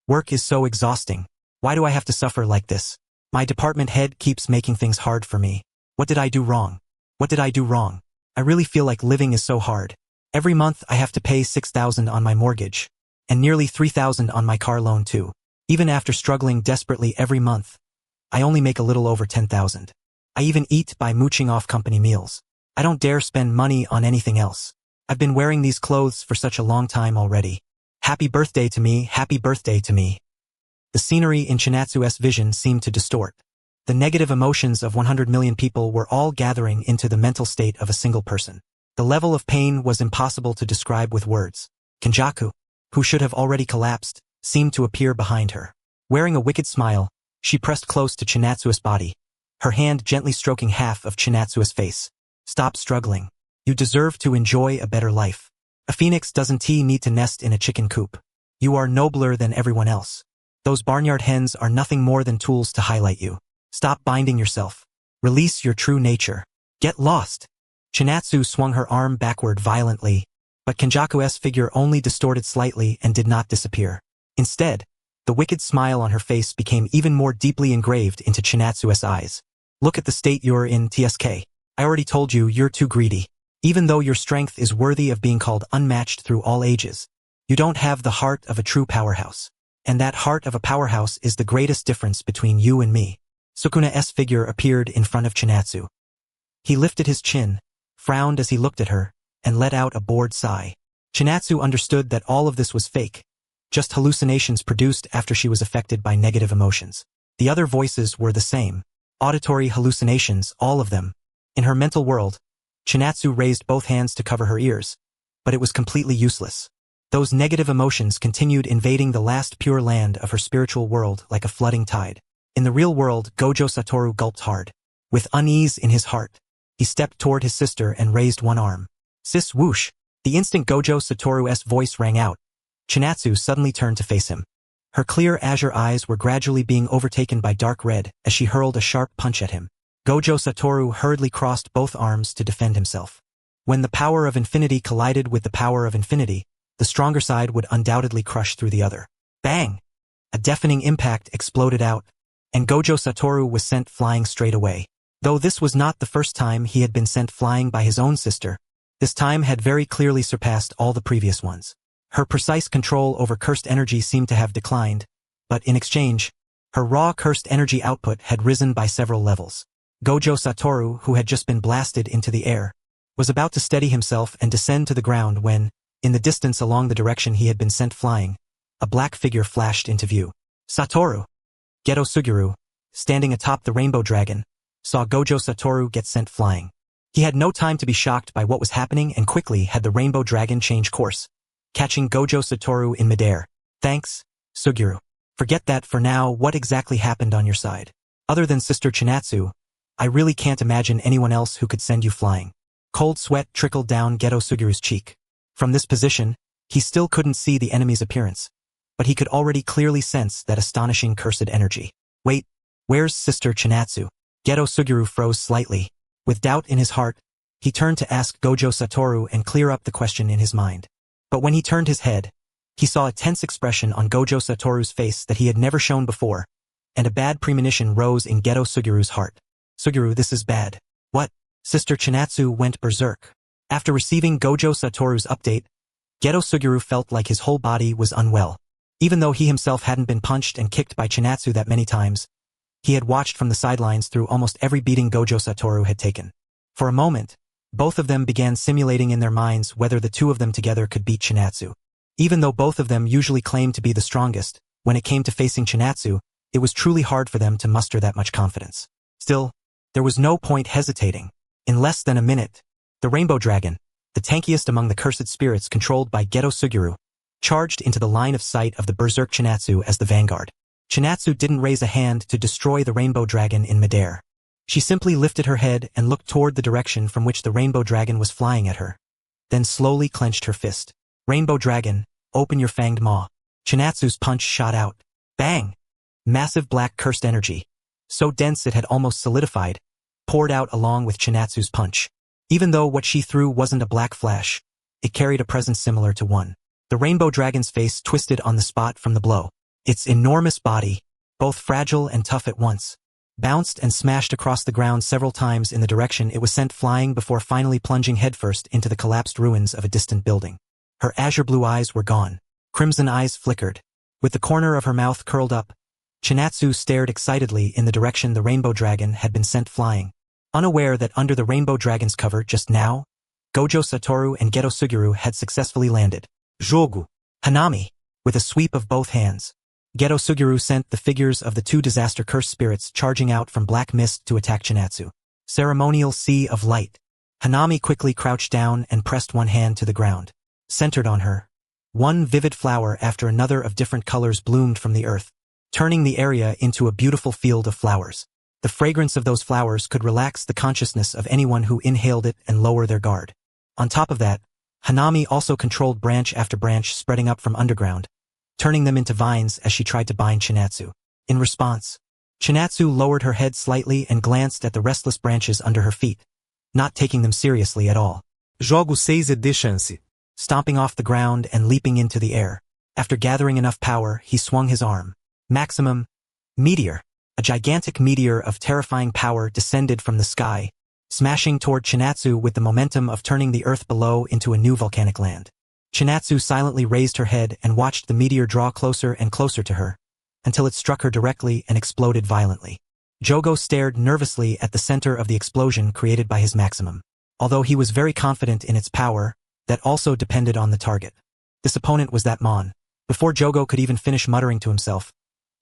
Work is so exhausting. Why do I have to suffer like this? My department head keeps making things hard for me. What did I do wrong? What did I do wrong? I really feel like living is so hard. Every month I have to pay 6,000 on my mortgage. And nearly 3,000 on my car loan too. Even after struggling desperately every month, I only make a little over 10,000. I even eat by mooching off company meals. I don't dare spend money on anything else. I've been wearing these clothes for such a long time already. Happy birthday to me, happy birthday to me. The scenery in Chinatsu's vision seemed to distort. The negative emotions of 100 million people were all gathering into the mental state of a single person. The level of pain was impossible to describe with words. Kenjaku, who should have already collapsed, seemed to appear behind her. Wearing a wicked smile, she pressed close to Chinatsu's body, her hand gently stroking half of Chinatsu's face. Stop struggling. You deserve to enjoy a better life. A phoenix doesn't need to nest in a chicken coop. You are nobler than everyone else. Those barnyard hens are nothing more than tools to highlight you. Stop binding yourself. Release your true nature. Get lost. Chinatsu swung her arm backward violently, but Kenjaku's figure only distorted slightly and did not disappear. Instead, the wicked smile on her face became even more deeply engraved into Chinatsu's eyes. Look at the state you're in, TSK. I already told you you're too greedy. Even though your strength is worthy of being called unmatched through all ages, you don't have the heart of a true powerhouse. And that heart of a powerhouse is the greatest difference between you and me. Sukuna's figure appeared in front of Chinatsu. He lifted his chin, frowned as he looked at her, and let out a bored sigh. Chinatsu understood that all of this was fake, just hallucinations produced after she was affected by negative emotions. The other voices were the same. Auditory hallucinations, all of them. In her mental world, Chinatsu raised both hands to cover her ears, but it was completely useless. Those negative emotions continued invading the last pure land of her spiritual world like a flooding tide. In the real world, Gojo Satoru gulped hard. With unease in his heart, he stepped toward his sister and raised one arm. Sis, whoosh! The instant Gojo Satoru's voice rang out, Chinatsu suddenly turned to face him. Her clear azure eyes were gradually being overtaken by dark red as she hurled a sharp punch at him. Gojo Satoru hurriedly crossed both arms to defend himself. When the power of infinity collided with the power of infinity, the stronger side would undoubtedly crush through the other. Bang! A deafening impact exploded out, and Gojo Satoru was sent flying straight away. Though this was not the first time he had been sent flying by his own sister, this time had very clearly surpassed all the previous ones. Her precise control over cursed energy seemed to have declined, but in exchange, her raw cursed energy output had risen by several levels. Gojo Satoru, who had just been blasted into the air, was about to steady himself and descend to the ground when, in the distance along the direction he had been sent flying, a black figure flashed into view. Satoru! Geto Suguru, standing atop the rainbow dragon, saw Gojo Satoru get sent flying. He had no time to be shocked by what was happening and quickly had the rainbow dragon change course, catching Gojo Satoru in midair. Thanks, Suguru. Forget that for now. What exactly happened on your side? Other than Sister Chinatsu, I really can't imagine anyone else who could send you flying. Cold sweat trickled down Geto Suguru's cheek. From this position, he still couldn't see the enemy's appearance, but he could already clearly sense that astonishing cursed energy. Wait, where's Sister Chinatsu? Geto Suguru froze slightly. With doubt in his heart, he turned to ask Gojo Satoru and clear up the question in his mind. But when he turned his head, he saw a tense expression on Gojo Satoru's face that he had never shown before, and a bad premonition rose in Geto Suguru's heart. Suguru, this is bad. What? Sister Chinatsu went berserk. After receiving Gojo Satoru's update, Geto Suguru felt like his whole body was unwell. Even though he himself hadn't been punched and kicked by Chinatsu that many times, he had watched from the sidelines through almost every beating Gojo Satoru had taken. For a moment, both of them began simulating in their minds whether the two of them together could beat Chinatsu. Even though both of them usually claimed to be the strongest, when it came to facing Chinatsu, it was truly hard for them to muster that much confidence. Still, there was no point hesitating. In less than a minute, the Rainbow Dragon, the tankiest among the cursed spirits controlled by Geto Suguru, charged into the line of sight of the Berserk Chinatsu as the vanguard. Chinatsu didn't raise a hand to destroy the Rainbow Dragon in midair. She simply lifted her head and looked toward the direction from which the Rainbow Dragon was flying at her, then slowly clenched her fist. Rainbow Dragon, open your fanged maw. Chinatsu's punch shot out. Bang! Massive black cursed energy, so dense it had almost solidified, poured out along with Chinatsu's punch. Even though what she threw wasn't a black flash, it carried a presence similar to one. The Rainbow Dragon's face twisted on the spot from the blow. Its enormous body, both fragile and tough at once, bounced and smashed across the ground several times in the direction it was sent flying before finally plunging headfirst into the collapsed ruins of a distant building. Her azure blue eyes were gone. Crimson eyes flickered. With the corner of her mouth curled up, Chinatsu stared excitedly in the direction the rainbow dragon had been sent flying, unaware that under the rainbow dragon's cover just now, Gojo Satoru and Geto Suguru had successfully landed. Jogo. Hanami, with a sweep of both hands. Geto Suguru sent the figures of the two disaster-cursed spirits charging out from black mist to attack Chinatsu. Ceremonial sea of light. Hanami quickly crouched down and pressed one hand to the ground. Centered on her, one vivid flower after another of different colors bloomed from the earth, turning the area into a beautiful field of flowers. The fragrance of those flowers could relax the consciousness of anyone who inhaled it and lower their guard. On top of that, Hanami also controlled branch after branch spreading up from underground, turning them into vines as she tried to bind Chinatsu. In response, Chinatsu lowered her head slightly and glanced at the restless branches under her feet, not taking them seriously at all. Jogo 6 e dê chance. Stomping off the ground and leaping into the air. After gathering enough power, he swung his arm. Maximum meteor. A gigantic meteor of terrifying power descended from the sky, smashing toward Chinatsu with the momentum of turning the earth below into a new volcanic land. Chinatsu silently raised her head and watched the meteor draw closer and closer to her, until it struck her directly and exploded violently. Jogo stared nervously at the center of the explosion created by his maximum. Although he was very confident in its power, that also depended on the target. This opponent was that Mon. Before Jogo could even finish muttering to himself,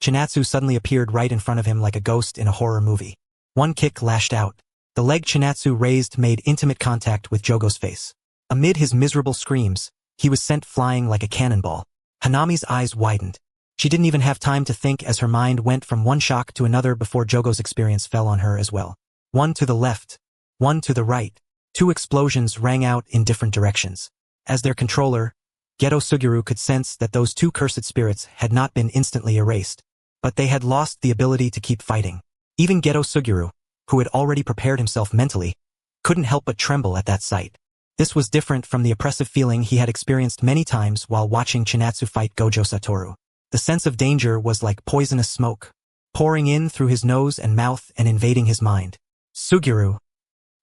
Chinatsu suddenly appeared right in front of him like a ghost in a horror movie. One kick lashed out. The leg Chinatsu raised made intimate contact with Jogo's face. Amid his miserable screams, he was sent flying like a cannonball. Hanami's eyes widened. She didn't even have time to think as her mind went from one shock to another before Jogo's experience fell on her as well. One to the left, one to the right. Two explosions rang out in different directions. As their controller, Geto Suguru could sense that those two cursed spirits had not been instantly erased, but they had lost the ability to keep fighting. Even Geto Suguru, who had already prepared himself mentally, couldn't help but tremble at that sight. This was different from the oppressive feeling he had experienced many times while watching Chinatsu fight Gojo Satoru. The sense of danger was like poisonous smoke, pouring in through his nose and mouth and invading his mind. Suguru.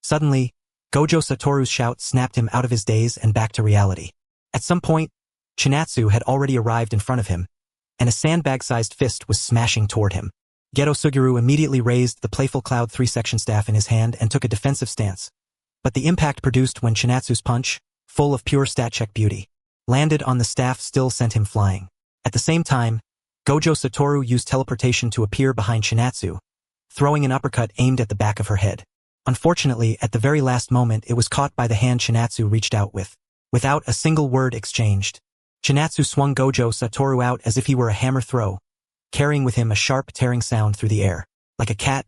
Suddenly, Gojo Satoru's shout snapped him out of his daze and back to reality. At some point, Chinatsu had already arrived in front of him, and a sandbag-sized fist was smashing toward him. Geto Suguru immediately raised the playful Cloud 3-section staff in his hand and took a defensive stance. But the impact produced when Chinatsu's punch, full of pure stat-check beauty, landed on the staff still sent him flying. At the same time, Gojo Satoru used teleportation to appear behind Chinatsu, throwing an uppercut aimed at the back of her head. Unfortunately, at the very last moment it was caught by the hand Chinatsu reached out with. Without a single word exchanged, Chinatsu swung Gojo Satoru out as if he were a hammer throw, carrying with him a sharp tearing sound through the air. Like a cat,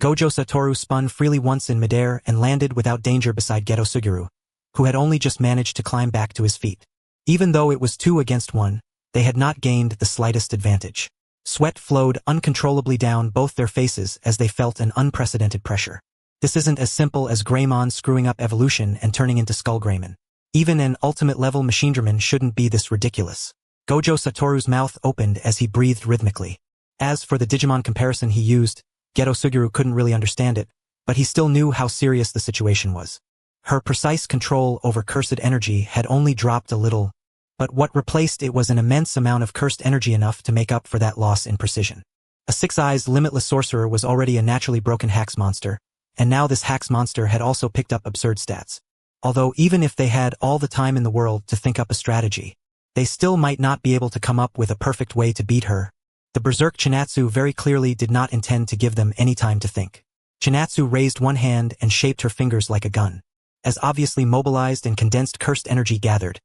Gojo Satoru spun freely once in midair and landed without danger beside Geto Suguru, who had only just managed to climb back to his feet. Even though it was 2 against 1, they had not gained the slightest advantage. Sweat flowed uncontrollably down both their faces as they felt an unprecedented pressure. This isn't as simple as Greymon screwing up evolution and turning into Skull Greymon. Even an ultimate-level Machinedramon shouldn't be this ridiculous. Gojo Satoru's mouth opened as he breathed rhythmically. As for the Digimon comparison he used, Geto Suguru couldn't really understand it, but he still knew how serious the situation was. Her precise control over cursed energy had only dropped a little, but what replaced it was an immense amount of cursed energy enough to make up for that loss in precision. A 6-eyes limitless sorcerer was already a naturally broken Hax monster, and now this Hax monster had also picked up absurd stats. Although even if they had all the time in the world to think up a strategy, they still might not be able to come up with a perfect way to beat her. The Berserk Chinatsu very clearly did not intend to give them any time to think. Chinatsu raised one hand and shaped her fingers like a gun. As obviously mobilized and condensed cursed energy gathered,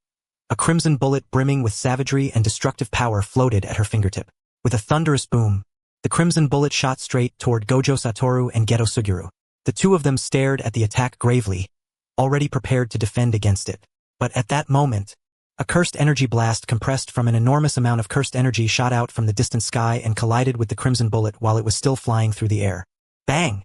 a crimson bullet brimming with savagery and destructive power floated at her fingertip. With a thunderous boom, the crimson bullet shot straight toward Gojo Satoru and Geto Suguru. The two of them stared at the attack gravely, already prepared to defend against it. But at that moment, a cursed energy blast compressed from an enormous amount of cursed energy shot out from the distant sky and collided with the crimson bullet while it was still flying through the air. Bang!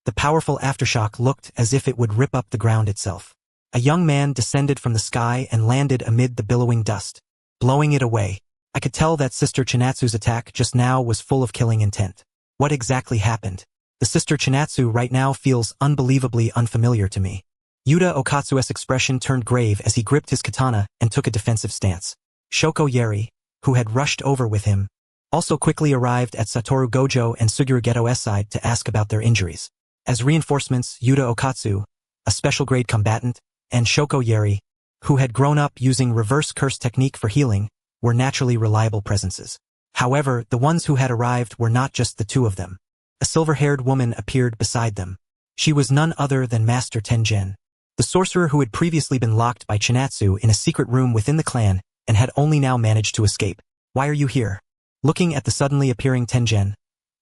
The powerful aftershock looked as if it would rip up the ground itself. A young man descended from the sky and landed amid the billowing dust, blowing it away. I could tell that Sister Chinatsu's attack just now was full of killing intent. What exactly happened? The sister Chinatsu right now feels unbelievably unfamiliar to me. Yuta Okatsu's expression turned grave as he gripped his katana and took a defensive stance. Shoko Yeri, who had rushed over with him, also quickly arrived at Satoru Gojo and Suguru Geto's side to ask about their injuries. As reinforcements, Yuta Okatsu, a special-grade combatant, and Shoko Yeri, who had grown up using reverse curse technique for healing, were naturally reliable presences. However, the ones who had arrived were not just the two of them. A silver-haired woman appeared beside them. She was none other than Master Tengen, the sorcerer who had previously been locked by Chinatsu in a secret room within the clan and had only now managed to escape. "Why are you here?" Looking at the suddenly appearing Tengen,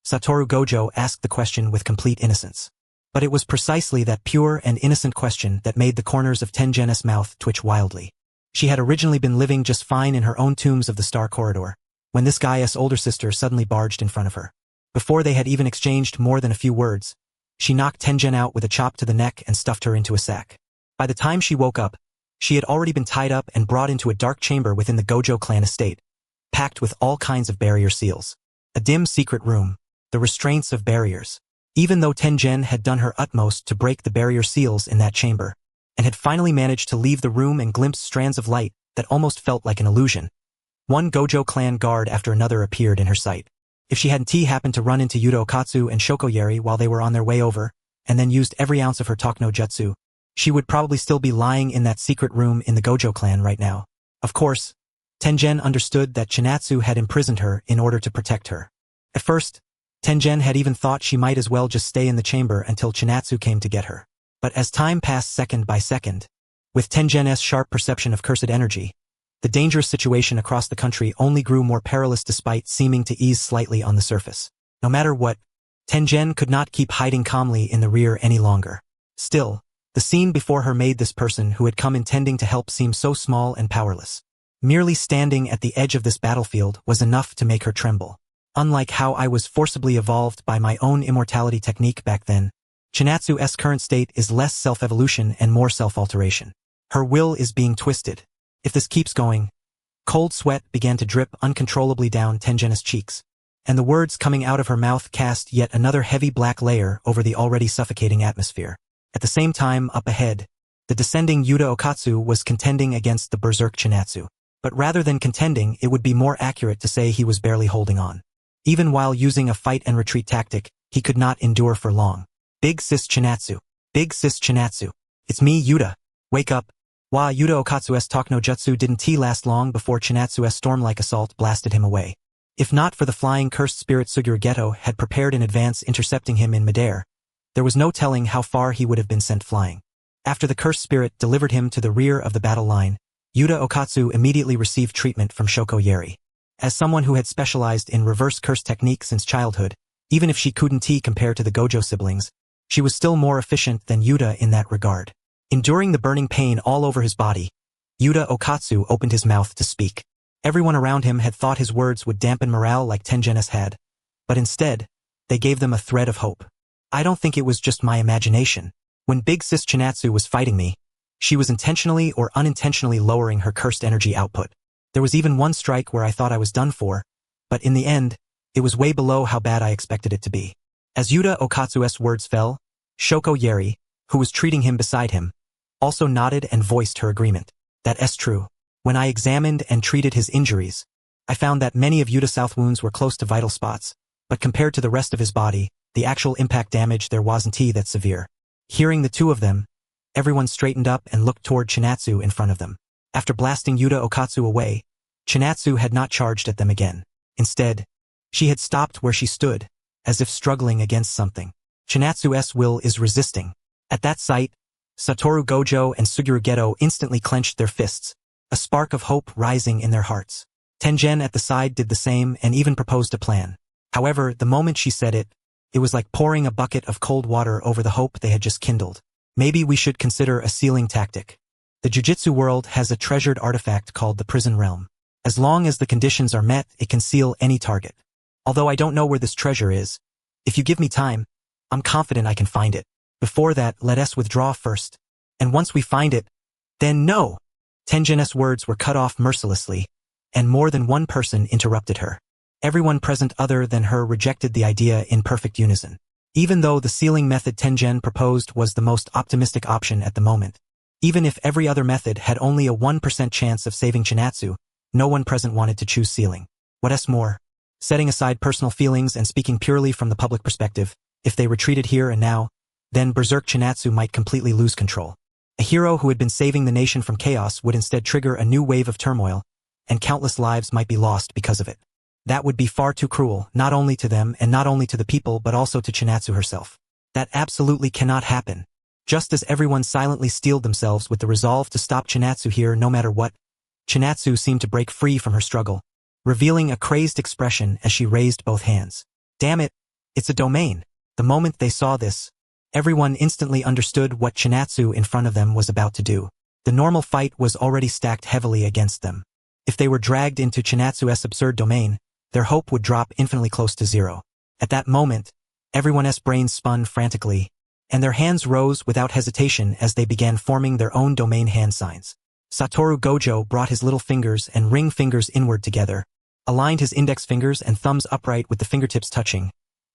Satoru Gojo asked the question with complete innocence. But it was precisely that pure and innocent question that made the corners of Tengen's mouth twitch wildly. She had originally been living just fine in her own tombs of the Star Corridor, when this guy's older sister suddenly barged in front of her. Before they had even exchanged more than a few words, she knocked Tengen out with a chop to the neck and stuffed her into a sack. By the time she woke up, she had already been tied up and brought into a dark chamber within the Gojo clan estate, packed with all kinds of barrier seals. A dim secret room, the restraints of barriers. Even though Tengen had done her utmost to break the barrier seals in that chamber, and had finally managed to leave the room and glimpse strands of light that almost felt like an illusion, one Gojo clan guard after another appeared in her sight. If she hadn't happened to run into Yuta Okatsu and Shoko Yeri while they were on their way over, and then used every ounce of her talk no jutsu, she would probably still be lying in that secret room in the Gojo clan right now. Of course, Tengen understood that Chinatsu had imprisoned her in order to protect her. At first, Tengen had even thought she might as well just stay in the chamber until Chinatsu came to get her. But as time passed second by second, with Tengen's sharp perception of cursed energy, the dangerous situation across the country only grew more perilous despite seeming to ease slightly on the surface. No matter what, Tengen could not keep hiding calmly in the rear any longer. Still, the scene before her made this person who had come intending to help seem so small and powerless. Merely standing at the edge of this battlefield was enough to make her tremble. Unlike how I was forcibly evolved by my own immortality technique back then, Chinatsu's current state is less self-evolution and more self-alteration. Her will is being twisted. If this keeps going, cold sweat began to drip uncontrollably down Tengen's cheeks, and the words coming out of her mouth cast yet another heavy black layer over the already suffocating atmosphere. At the same time, up ahead, the descending Yuta Okatsu was contending against the berserk Chinatsu. But rather than contending, it would be more accurate to say he was barely holding on. Even while using a fight and retreat tactic, he could not endure for long. "Big sis Chinatsu. Big sis Chinatsu. It's me, Yuta. Wake up." While Yuta Okatsu's talk no jutsu didn't last long before Chinatsu's storm-like assault blasted him away. If not for the flying cursed spirit Suguru Geto had prepared in advance intercepting him in midair, there was no telling how far he would have been sent flying. After the cursed spirit delivered him to the rear of the battle line, Yuta Okatsu immediately received treatment from Shoko Yeri. As someone who had specialized in reverse curse technique since childhood, even if she couldn't compare to the Gojo siblings, she was still more efficient than Yuta in that regard. Enduring the burning pain all over his body, Yuta Okatsu opened his mouth to speak. Everyone around him had thought his words would dampen morale like Tengen's had, but instead, they gave them a thread of hope. "I don't think it was just my imagination. When Big Sis Chinatsu was fighting me, she was intentionally or unintentionally lowering her cursed energy output. There was even one strike where I thought I was done for, but in the end, it was way below how bad I expected it to be." As Yuta Okatsu's words fell, Shoko Yeri, who was treating him beside him, also nodded and voiced her agreement. "That's true. When I examined and treated his injuries, I found that many of Yuta's south wounds were close to vital spots, but compared to the rest of his body, the actual impact damage there wasn't that severe." Hearing the two of them, everyone straightened up and looked toward Chinatsu in front of them. After blasting Yuta Okatsu away, Chinatsu had not charged at them again. Instead, she had stopped where she stood, as if struggling against something. Chinatsu's will is resisting. At that sight, Satoru Gojo and Suguru Geto instantly clenched their fists, a spark of hope rising in their hearts. Tengen at the side did the same and even proposed a plan. However, the moment she said it, it was like pouring a bucket of cold water over the hope they had just kindled. "Maybe we should consider a sealing tactic. The Jujutsu world has a treasured artifact called the Prison Realm. As long as the conditions are met, it can seal any target. Although I don't know where this treasure is, if you give me time, I'm confident I can find it. Before that, let us withdraw first. And once we find it, then no." Tengen's words were cut off mercilessly, and more than one person interrupted her. Everyone present other than her rejected the idea in perfect unison. Even though the sealing method Tengen proposed was the most optimistic option at the moment, even if every other method had only a 1% chance of saving Chinatsu, no one present wanted to choose sealing. What's more, setting aside personal feelings and speaking purely from the public perspective, if they retreated here and now, then Berserk Chinatsu might completely lose control. A hero who had been saving the nation from chaos would instead trigger a new wave of turmoil, and countless lives might be lost because of it. That would be far too cruel, not only to them and not only to the people but also to Chinatsu herself. That absolutely cannot happen. Just as everyone silently steeled themselves with the resolve to stop Chinatsu here no matter what, Chinatsu seemed to break free from her struggle, revealing a crazed expression as she raised both hands. Damn it, it's a domain. The moment they saw this, everyone instantly understood what Chinatsu in front of them was about to do. The normal fight was already stacked heavily against them. If they were dragged into Chinatsu's absurd domain, their hope would drop infinitely close to zero. At that moment, everyone's brains spun frantically, and their hands rose without hesitation as they began forming their own domain hand signs. Satoru Gojo brought his little fingers and ring fingers inward together, aligned his index fingers and thumbs upright with the fingertips touching,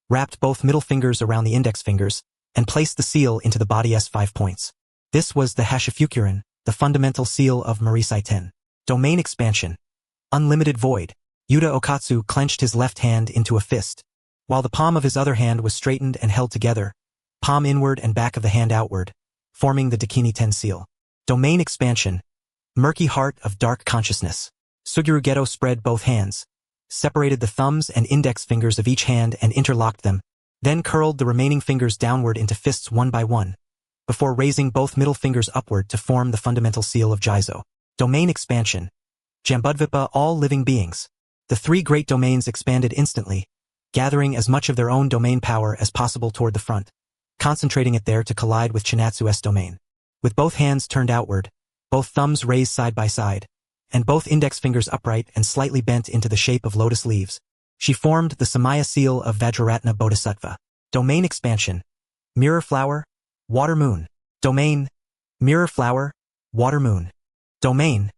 wrapped both middle fingers around the index fingers, and placed the seal into the body's 5 points. This was the Hashifukuren, the fundamental seal of Marisai Ten. Domain expansion. Unlimited void. Yuta Okatsu clenched his left hand into a fist, while the palm of his other hand was straightened and held together, palm inward and back of the hand outward, forming the Dakini Ten seal. Domain expansion. Murky heart of dark consciousness. Suguru Geto spread both hands, separated the thumbs and index fingers of each hand and interlocked them, then curled the remaining fingers downward into fists one by one, before raising both middle fingers upward to form the fundamental seal of Jizo. Domain expansion. Jambudvipa all living beings. The 3 great domains expanded instantly, gathering as much of their own domain power as possible toward the front, concentrating it there to collide with Chinatsu's domain. With both hands turned outward, both thumbs raised side by side, and both index fingers upright and slightly bent into the shape of lotus leaves, she formed the Samaya seal of Vajraratna Bodhisattva. Domain expansion. Mirror flower, water moon. Domain. Mirror flower, water moon. Domain.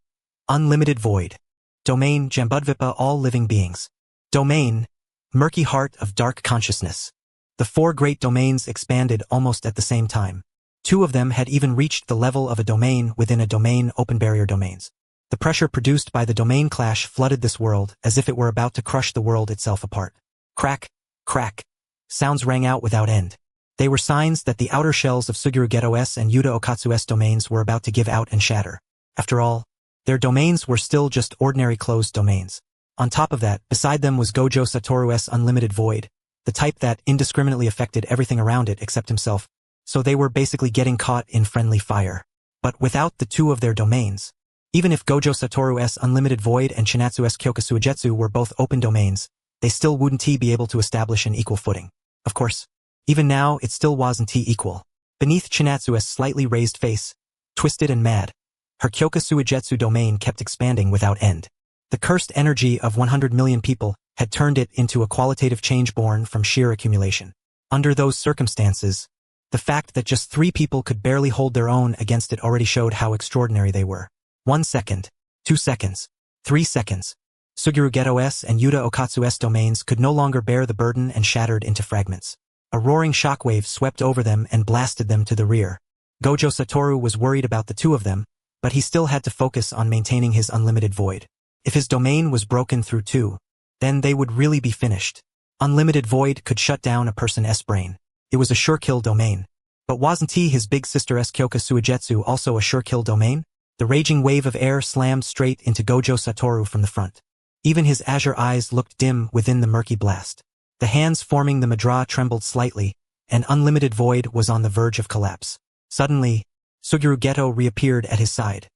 Unlimited void. Domain Jambudvipa all living beings. Domain. Murky heart of dark consciousness. The 4 great domains expanded almost at the same time. 2 of them had even reached the level of a domain within a domain open barrier domains. The pressure produced by the domain clash flooded this world as if it were about to crush the world itself apart. Crack, crack. Sounds rang out without end. They were signs that the outer shells of Suguru Geto's and Yuta Okatsu's domains were about to give out and shatter. After all, their domains were still just ordinary closed domains. On top of that, beside them was Gojo Satoru's unlimited void, the type that indiscriminately affected everything around it except himself, so they were basically getting caught in friendly fire. But without the 2 of their domains, even if Gojo Satoru's unlimited void and Chinatsu's Kyokusuijetsu were both open domains, they still wouldn't be able to establish an equal footing. Of course, even now it still wasn't equal. Beneath Chinatsu's slightly raised face, twisted and mad, her Kyokusuijetsu domain kept expanding without end. The cursed energy of 100 million people had turned it into a qualitative change born from sheer accumulation. Under those circumstances, the fact that just 3 people could barely hold their own against it already showed how extraordinary they were. 1 second, 2 seconds, 3 seconds. Suguru Geto's and Yuta Okatsu's domains could no longer bear the burden and shattered into fragments. A roaring shockwave swept over them and blasted them to the rear. Gojo Satoru was worried about the 2 of them, but he still had to focus on maintaining his unlimited void. If his domain was broken through 2, then they would really be finished. Unlimited void could shut down a person's brain. It was a sure-kill domain. But wasn't his big sister's Kyokusuijetsu also a sure-kill domain? The raging wave of air slammed straight into Gojo Satoru from the front. Even his azure eyes looked dim within the murky blast. The hands forming the Madra trembled slightly, and unlimited void was on the verge of collapse. Suddenly, Suguru Geto reappeared at his side.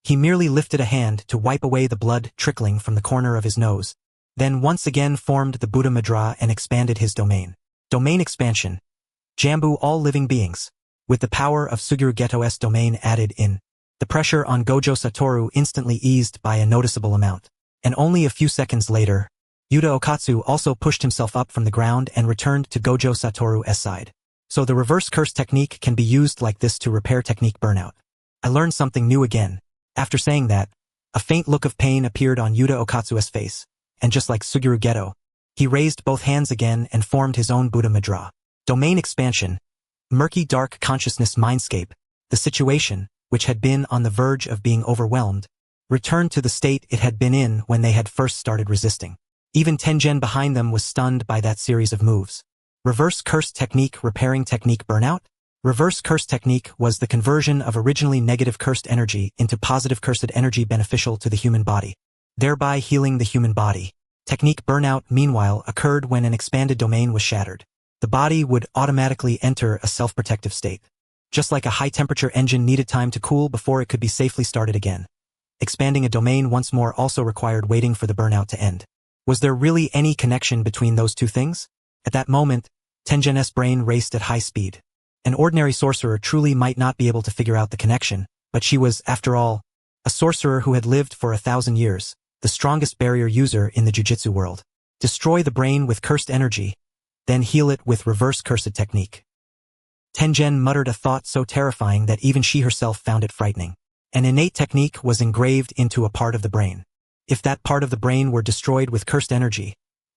He merely lifted a hand to wipe away the blood trickling from the corner of his nose, then once again formed the Buddha Madra and expanded his domain. Domain expansion. Jambu all living beings. With the power of Suguru Geto's domain added in, the pressure on Gojo Satoru instantly eased by a noticeable amount. And only a few seconds later, Yuta Okatsu also pushed himself up from the ground and returned to Gojo Satoru's side. So the reverse curse technique can be used like this to repair technique burnout. I learned something new again. After saying that, a faint look of pain appeared on Yuta Okatsu's face, and just like Suguru Geto, he raised both hands again and formed his own Buddha Madra. Domain expansion, murky dark consciousness mindscape, the situation, which had been on the verge of being overwhelmed, returned to the state it had been in when they had first started resisting. Even Tengen behind them was stunned by that series of moves. Reverse curse technique, repairing technique, burnout? Reverse curse technique was the conversion of originally negative cursed energy into positive cursed energy beneficial to the human body, thereby healing the human body. Technique burnout, meanwhile, occurred when an expanded domain was shattered. The body would automatically enter a self-protective state. Just like a high-temperature engine needed time to cool before it could be safely started again. Expanding a domain once more also required waiting for the burnout to end. Was there really any connection between those two things? At that moment, Tengen's brain raced at high speed. An ordinary sorcerer truly might not be able to figure out the connection, but she was, after all, a sorcerer who had lived for 1,000 years, the strongest barrier user in the jujitsu world. Destroy the brain with cursed energy, then heal it with reverse cursed technique. Tengen muttered a thought so terrifying that even she herself found it frightening. An innate technique was engraved into a part of the brain. If that part of the brain were destroyed with cursed energy,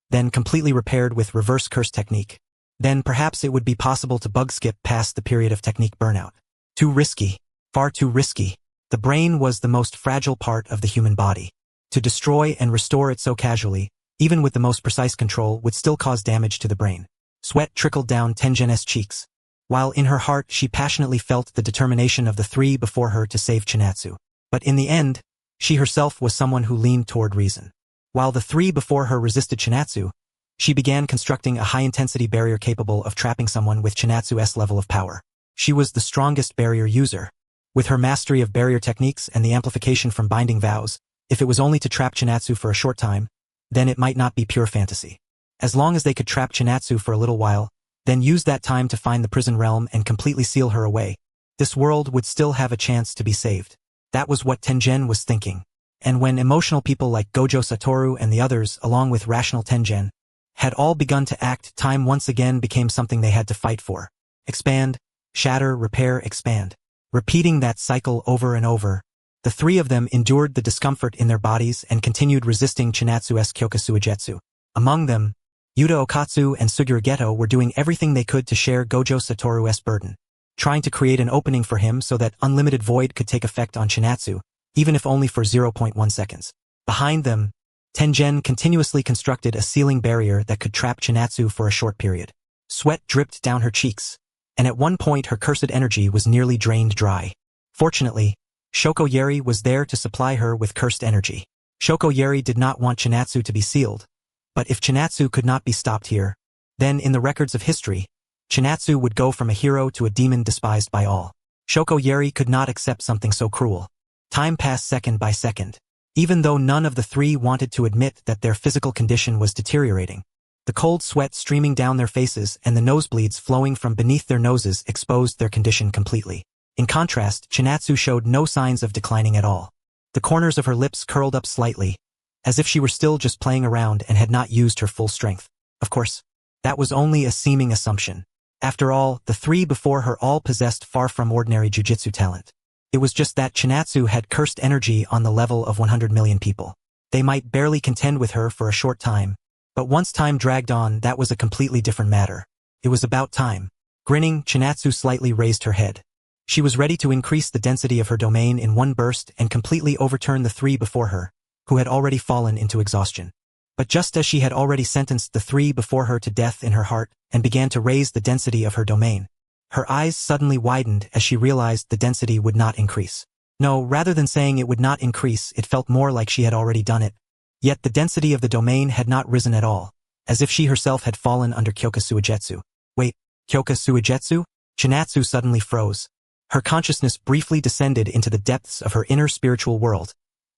then completely repaired with reverse curse technique, then perhaps it would be possible to bug skip past the period of technique burnout. Too risky. Far too risky. The brain was the most fragile part of the human body. To destroy and restore it so casually, even with the most precise control, would still cause damage to the brain. Sweat trickled down Tengen's cheeks, while in her heart she passionately felt the determination of the three before her to save Chinatsu. But in the end, she herself was someone who leaned toward reason. While the three before her resisted Chinatsu, she began constructing a high-intensity barrier capable of trapping someone with Chinatsu's level of power. She was the strongest barrier user. With her mastery of barrier techniques and the amplification from binding vows, if it was only to trap Chinatsu for a short time, then it might not be pure fantasy. As long as they could trap Chinatsu for a little while, then use that time to find the prison realm and completely seal her away, this world would still have a chance to be saved. That was what Tengen was thinking. And when emotional people like Gojo Satoru and the others, along with rational Tengen, had all begun to act, time once again became something they had to fight for. Expand, shatter, repair, expand. Repeating that cycle over and over, the three of them endured the discomfort in their bodies and continued resisting Chinatsu's Kyokusuijetsu. Among them, Yuta Okatsu and Suguru Geto were doing everything they could to share Gojo Satoru's burden, trying to create an opening for him so that unlimited void could take effect on Chinatsu, even if only for 0.1 seconds. Behind them, Tengen continuously constructed a sealing barrier that could trap Chinatsu for a short period. Sweat dripped down her cheeks, and at one point her cursed energy was nearly drained dry. Fortunately, Shoko Yeri was there to supply her with cursed energy. Shoko Yeri did not want Chinatsu to be sealed, but if Chinatsu could not be stopped here, then in the records of history, Chinatsu would go from a hero to a demon despised by all. Shoko Yeri could not accept something so cruel. Time passed second by second. Even though none of the three wanted to admit that their physical condition was deteriorating, the cold sweat streaming down their faces and the nosebleeds flowing from beneath their noses exposed their condition completely. In contrast, Chinatsu showed no signs of declining at all. The corners of her lips curled up slightly, as if she were still just playing around and had not used her full strength. Of course, that was only a seeming assumption. After all, the three before her all possessed far from ordinary jujitsu talent. It was just that Chinatsu had cursed energy on the level of 100 million people. They might barely contend with her for a short time, but once time dragged on, that was a completely different matter. It was about time. Grinning, Chinatsu slightly raised her head. She was ready to increase the density of her domain in one burst and completely overturn the three before her, who had already fallen into exhaustion. But just as she had already sentenced the three before her to death in her heart and began to raise the density of her domain, her eyes suddenly widened as she realized the density would not increase. No, rather than saying it would not increase, it felt more like she had already done it. Yet the density of the domain had not risen at all, as if she herself had fallen under Kyokusuijetsu. Wait, Kyokusuijetsu? Chinatsu suddenly froze. Her consciousness briefly descended into the depths of her inner spiritual world,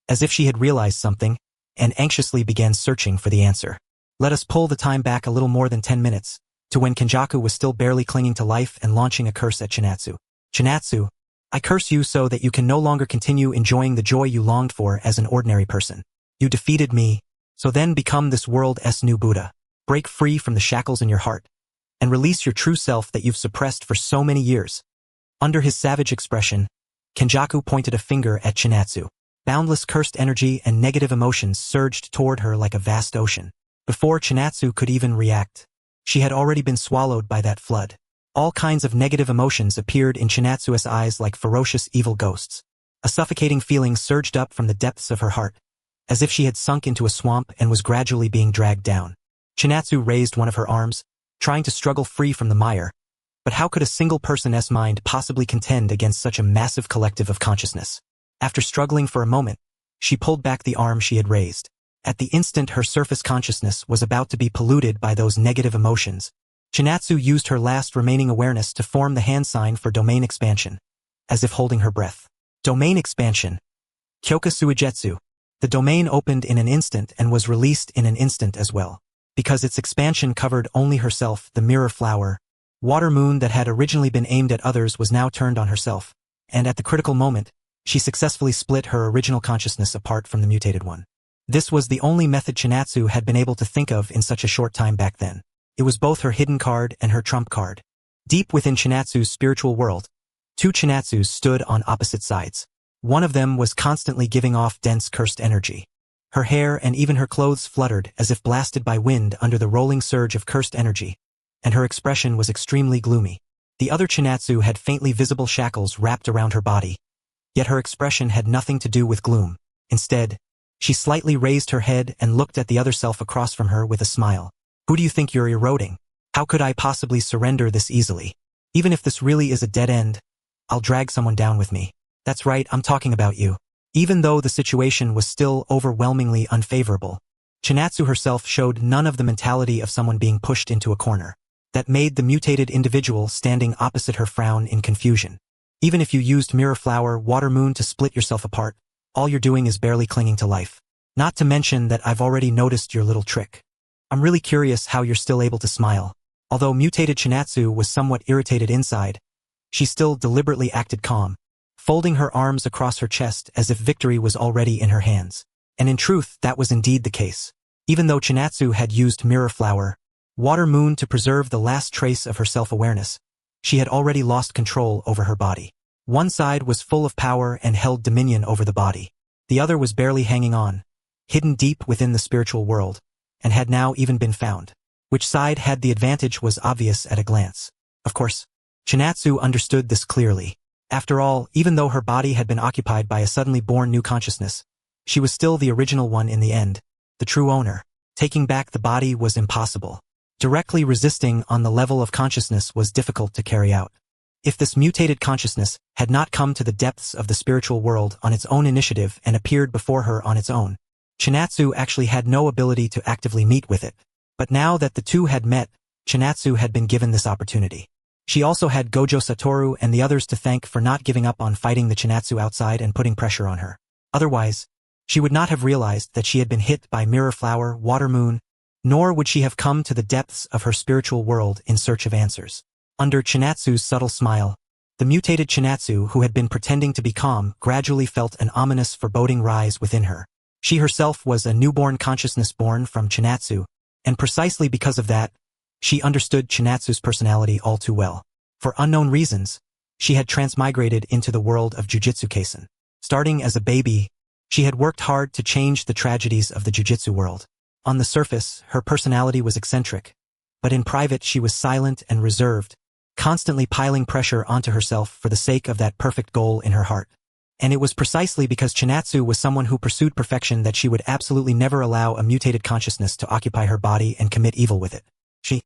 as if she had realized something, and anxiously began searching for the answer. Let us pull the time back a little more than 10 minutes, to when Kenjaku was still barely clinging to life and launching a curse at Chinatsu. Chinatsu, I curse you so that you can no longer continue enjoying the joy you longed for as an ordinary person. You defeated me, so then become this world's new Buddha. Break free from the shackles in your heart, and release your true self that you've suppressed for so many years. Under his savage expression, Kenjaku pointed a finger at Chinatsu. Boundless cursed energy and negative emotions surged toward her like a vast ocean. Before Chinatsu could even react, She had already been swallowed by that flood. All kinds of negative emotions appeared in Chinatsu's eyes like ferocious evil ghosts. A suffocating feeling surged up from the depths of her heart, as if she had sunk into a swamp and was gradually being dragged down. Chinatsu raised one of her arms, trying to struggle free from the mire. But how could a single person's mind possibly contend against such a massive collective of consciousness? After struggling for a moment, she pulled back the arm she had raised. At the instant her surface consciousness was about to be polluted by those negative emotions, Chinatsu used her last remaining awareness to form the hand sign for domain expansion, as if holding her breath. Domain expansion. Kyoka Suigetsu. The domain opened in an instant and was released in an instant as well. Because its expansion covered only herself, the mirror flower, water moon that had originally been aimed at others was now turned on herself, and at the critical moment, she successfully split her original consciousness apart from the mutated one. This was the only method Chinatsu had been able to think of in such a short time back then. It was both her hidden card and her trump card. Deep within Chinatsu's spiritual world, two Chinatsus stood on opposite sides. One of them was constantly giving off dense cursed energy. Her hair and even her clothes fluttered as if blasted by wind under the rolling surge of cursed energy, and her expression was extremely gloomy. The other Chinatsu had faintly visible shackles wrapped around her body, yet her expression had nothing to do with gloom. Instead, she slightly raised her head and looked at the other self across from her with a smile. Who do you think you're eroding? How could I possibly surrender this easily? Even if this really is a dead end, I'll drag someone down with me. That's right, I'm talking about you. Even though the situation was still overwhelmingly unfavorable, Chinatsu herself showed none of the mentality of someone being pushed into a corner. That made the mutated individual standing opposite her frown in confusion. Even if you used mirror flower, water moon to split yourself apart, all you're doing is barely clinging to life. Not to mention that I've already noticed your little trick. I'm really curious how you're still able to smile. Although mutated Chinatsu was somewhat irritated inside, she still deliberately acted calm, folding her arms across her chest as if victory was already in her hands. And in truth, that was indeed the case. Even though Chinatsu had used mirror flower, water moon to preserve the last trace of her self-awareness, she had already lost control over her body. One side was full of power and held dominion over the body. The other was barely hanging on, hidden deep within the spiritual world, and had now even been found. Which side had the advantage was obvious at a glance. Of course, Chinatsu understood this clearly. After all, even though her body had been occupied by a suddenly born new consciousness, she was still the original one in the end, the true owner. Taking back the body was impossible. Directly resisting on the level of consciousness was difficult to carry out. If this mutated consciousness had not come to the depths of the spiritual world on its own initiative and appeared before her on its own, Chinatsu actually had no ability to actively meet with it. But now that the two had met, Chinatsu had been given this opportunity. She also had Gojo Satoru and the others to thank for not giving up on fighting the Chinatsu outside and putting pressure on her. Otherwise, she would not have realized that she had been hit by mirror flower, water moon, nor would she have come to the depths of her spiritual world in search of answers. Under Chinatsu's subtle smile, the mutated Chinatsu who had been pretending to be calm gradually felt an ominous foreboding rise within her. She herself was a newborn consciousness born from Chinatsu, and precisely because of that, she understood Chinatsu's personality all too well. For unknown reasons, she had transmigrated into the world of Jujutsu Kaisen. Starting as a baby, she had worked hard to change the tragedies of the Jujutsu world. On the surface, her personality was eccentric, but in private she was silent and reserved, constantly piling pressure onto herself for the sake of that perfect goal in her heart. And it was precisely because Chinatsu was someone who pursued perfection that she would absolutely never allow a mutated consciousness to occupy her body and commit evil with it. She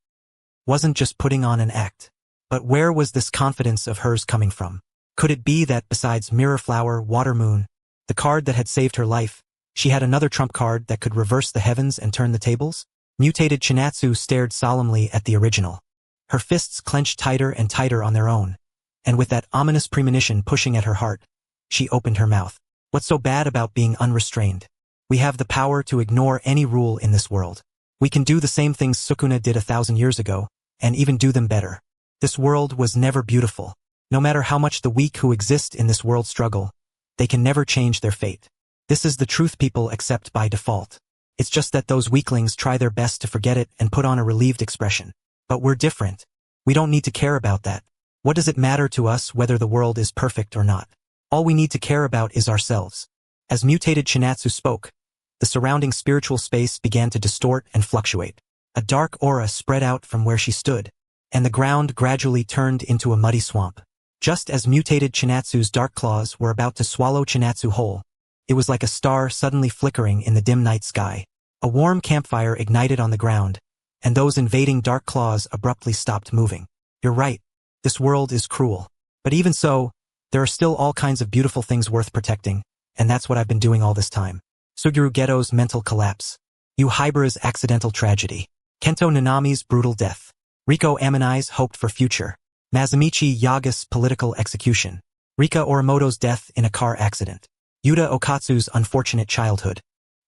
wasn't just putting on an act. But where was this confidence of hers coming from? Could it be that besides mirror flower, water moon, the card that had saved her life, she had another trump card that could reverse the heavens and turn the tables? Mutated Chinatsu stared solemnly at the original. Her fists clenched tighter and tighter on their own, and with that ominous premonition pushing at her heart, she opened her mouth. What's so bad about being unrestrained? We have the power to ignore any rule in this world. We can do the same things Sukuna did 1,000 years ago, and even do them better. This world was never beautiful. No matter how much the weak who exist in this world struggle, they can never change their fate. This is the truth people accept by default. It's just that those weaklings try their best to forget it and put on a relieved expression. But we're different. We don't need to care about that. What does it matter to us whether the world is perfect or not? All we need to care about is ourselves. As mutated Chinatsu spoke, the surrounding spiritual space began to distort and fluctuate. A dark aura spread out from where she stood, and the ground gradually turned into a muddy swamp. Just as mutated Chinatsu's dark claws were about to swallow Chinatsu whole, it was like a star suddenly flickering in the dim night sky. A warm campfire ignited on the ground, and those invading dark claws abruptly stopped moving. You're right, this world is cruel. But even so, there are still all kinds of beautiful things worth protecting, and that's what I've been doing all this time. Suguru Geto's mental collapse. Yuhibara's accidental tragedy. Kento Nanami's brutal death. Riko Amanai's hoped for future. Masamichi Yaga's political execution. Rika Orimoto's death in a car accident. Yuta Okatsu's unfortunate childhood.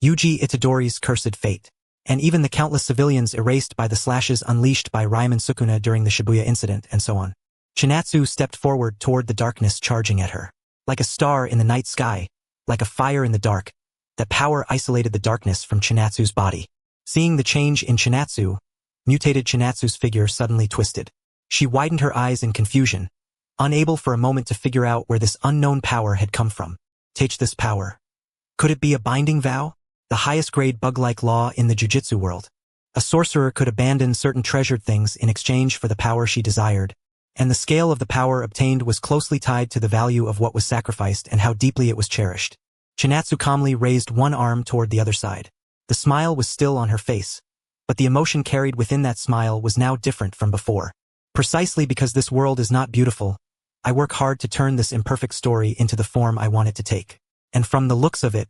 Yuji Itadori's cursed fate. And even the countless civilians erased by the slashes unleashed by Ryomen Sukuna during the Shibuya incident, and so on. Chinatsu stepped forward toward the darkness charging at her. Like a star in the night sky, like a fire in the dark, that power isolated the darkness from Chinatsu's body. Seeing the change in Chinatsu, mutated Chinatsu's figure suddenly twisted. She widened her eyes in confusion, unable for a moment to figure out where this unknown power had come from. Take this power. Could it be a binding vow? The highest grade bug-like law in the jujitsu world. A sorcerer could abandon certain treasured things in exchange for the power she desired, and the scale of the power obtained was closely tied to the value of what was sacrificed and how deeply it was cherished. Chinatsu calmly raised one arm toward the other side. The smile was still on her face, but the emotion carried within that smile was now different from before. Precisely because this world is not beautiful, I work hard to turn this imperfect story into the form I want it to take. And from the looks of it,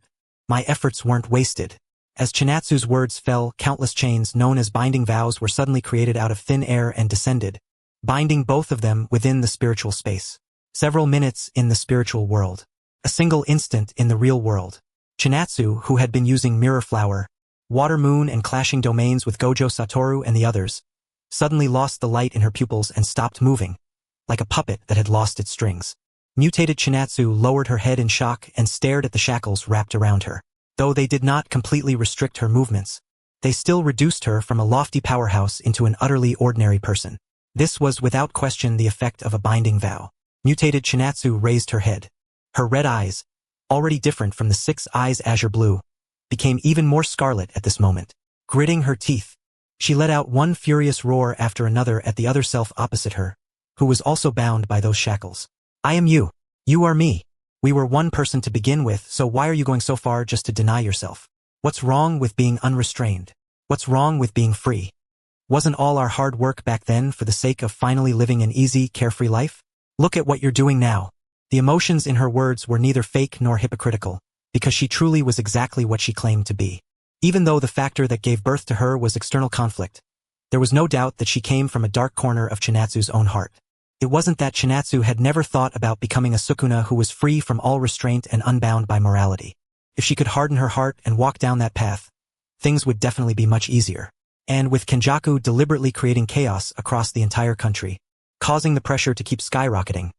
my efforts weren't wasted. As Chinatsu's words fell, countless chains known as binding vows were suddenly created out of thin air and descended, binding both of them within the spiritual space. Several minutes in the spiritual world. A single instant in the real world. Chinatsu, who had been using Mirror Flower, Water Moon and clashing domains with Gojo Satoru and the others, suddenly lost the light in her pupils and stopped moving, like a puppet that had lost its strings. Mutated Chinatsu lowered her head in shock and stared at the shackles wrapped around her. Though they did not completely restrict her movements, they still reduced her from a lofty powerhouse into an utterly ordinary person. This was without question the effect of a binding vow. Mutated Chinatsu raised her head. Her red eyes, already different from the 6 eyes azure blue, became even more scarlet at this moment. Gritting her teeth, she let out one furious roar after another at the other self opposite her, who was also bound by those shackles. I am you. You are me. We were one person to begin with, so why are you going so far just to deny yourself? What's wrong with being unrestrained? What's wrong with being free? Wasn't all our hard work back then for the sake of finally living an easy, carefree life? Look at what you're doing now. The emotions in her words were neither fake nor hypocritical, because she truly was exactly what she claimed to be. Even though the factor that gave birth to her was external conflict, there was no doubt that she came from a dark corner of Chinatsu's own heart. It wasn't that Chinatsu had never thought about becoming a Sukuna who was free from all restraint and unbound by morality. If she could harden her heart and walk down that path, things would definitely be much easier. And with Kenjaku deliberately creating chaos across the entire country, causing the pressure to keep skyrocketing,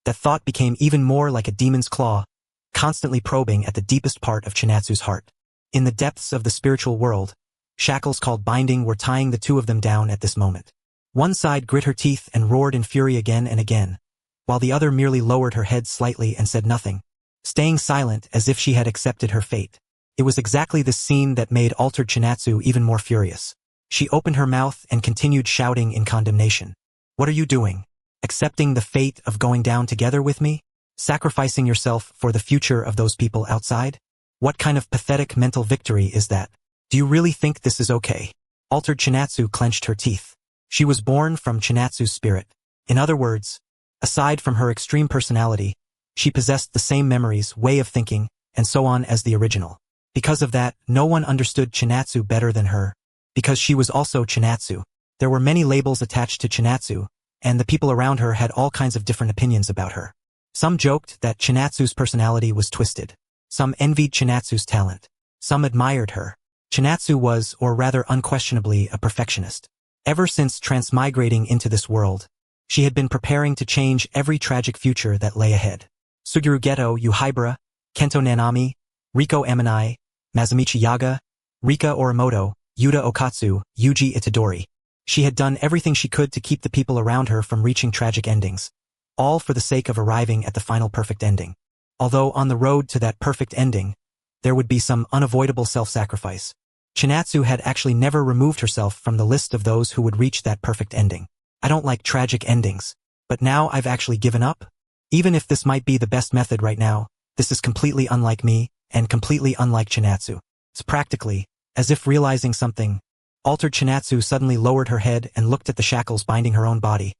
that thought became even more like a demon's claw, constantly probing at the deepest part of Chinatsu's heart. In the depths of the spiritual world, shackles called binding were tying the two of them down at this moment. One side grit her teeth and roared in fury again and again, while the other merely lowered her head slightly and said nothing, staying silent as if she had accepted her fate. It was exactly this scene that made altered Chinatsu even more furious. She opened her mouth and continued shouting in condemnation. What are you doing? Accepting the fate of going down together with me? Sacrificing yourself for the future of those people outside? What kind of pathetic mental victory is that? Do you really think this is okay? Altered Chinatsu clenched her teeth. She was born from Chinatsu's spirit. In other words, aside from her extreme personality, she possessed the same memories, way of thinking, and so on as the original. Because of that, no one understood Chinatsu better than her. Because she was also Chinatsu. There were many labels attached to Chinatsu, and the people around her had all kinds of different opinions about her. Some joked that Chinatsu's personality was twisted. Some envied Chinatsu's talent. Some admired her. Chinatsu was, or rather unquestionably, a perfectionist. Ever since transmigrating into this world, she had been preparing to change every tragic future that lay ahead. Suguru Geto, Yuhibara, Kento Nanami, Riko Amanai, Masamichi Yaga, Rika Orimoto, Yuta Okatsu, Yuji Itadori. She had done everything she could to keep the people around her from reaching tragic endings, all for the sake of arriving at the final perfect ending. Although on the road to that perfect ending, there would be some unavoidable self-sacrifice. Chinatsu had actually never removed herself from the list of those who would reach that perfect ending. I don't like tragic endings, but now I've actually given up? Even if this might be the best method right now, this is completely unlike me, and completely unlike Chinatsu. It's practically, as if realizing something, altered Chinatsu suddenly lowered her head and looked at the shackles binding her own body,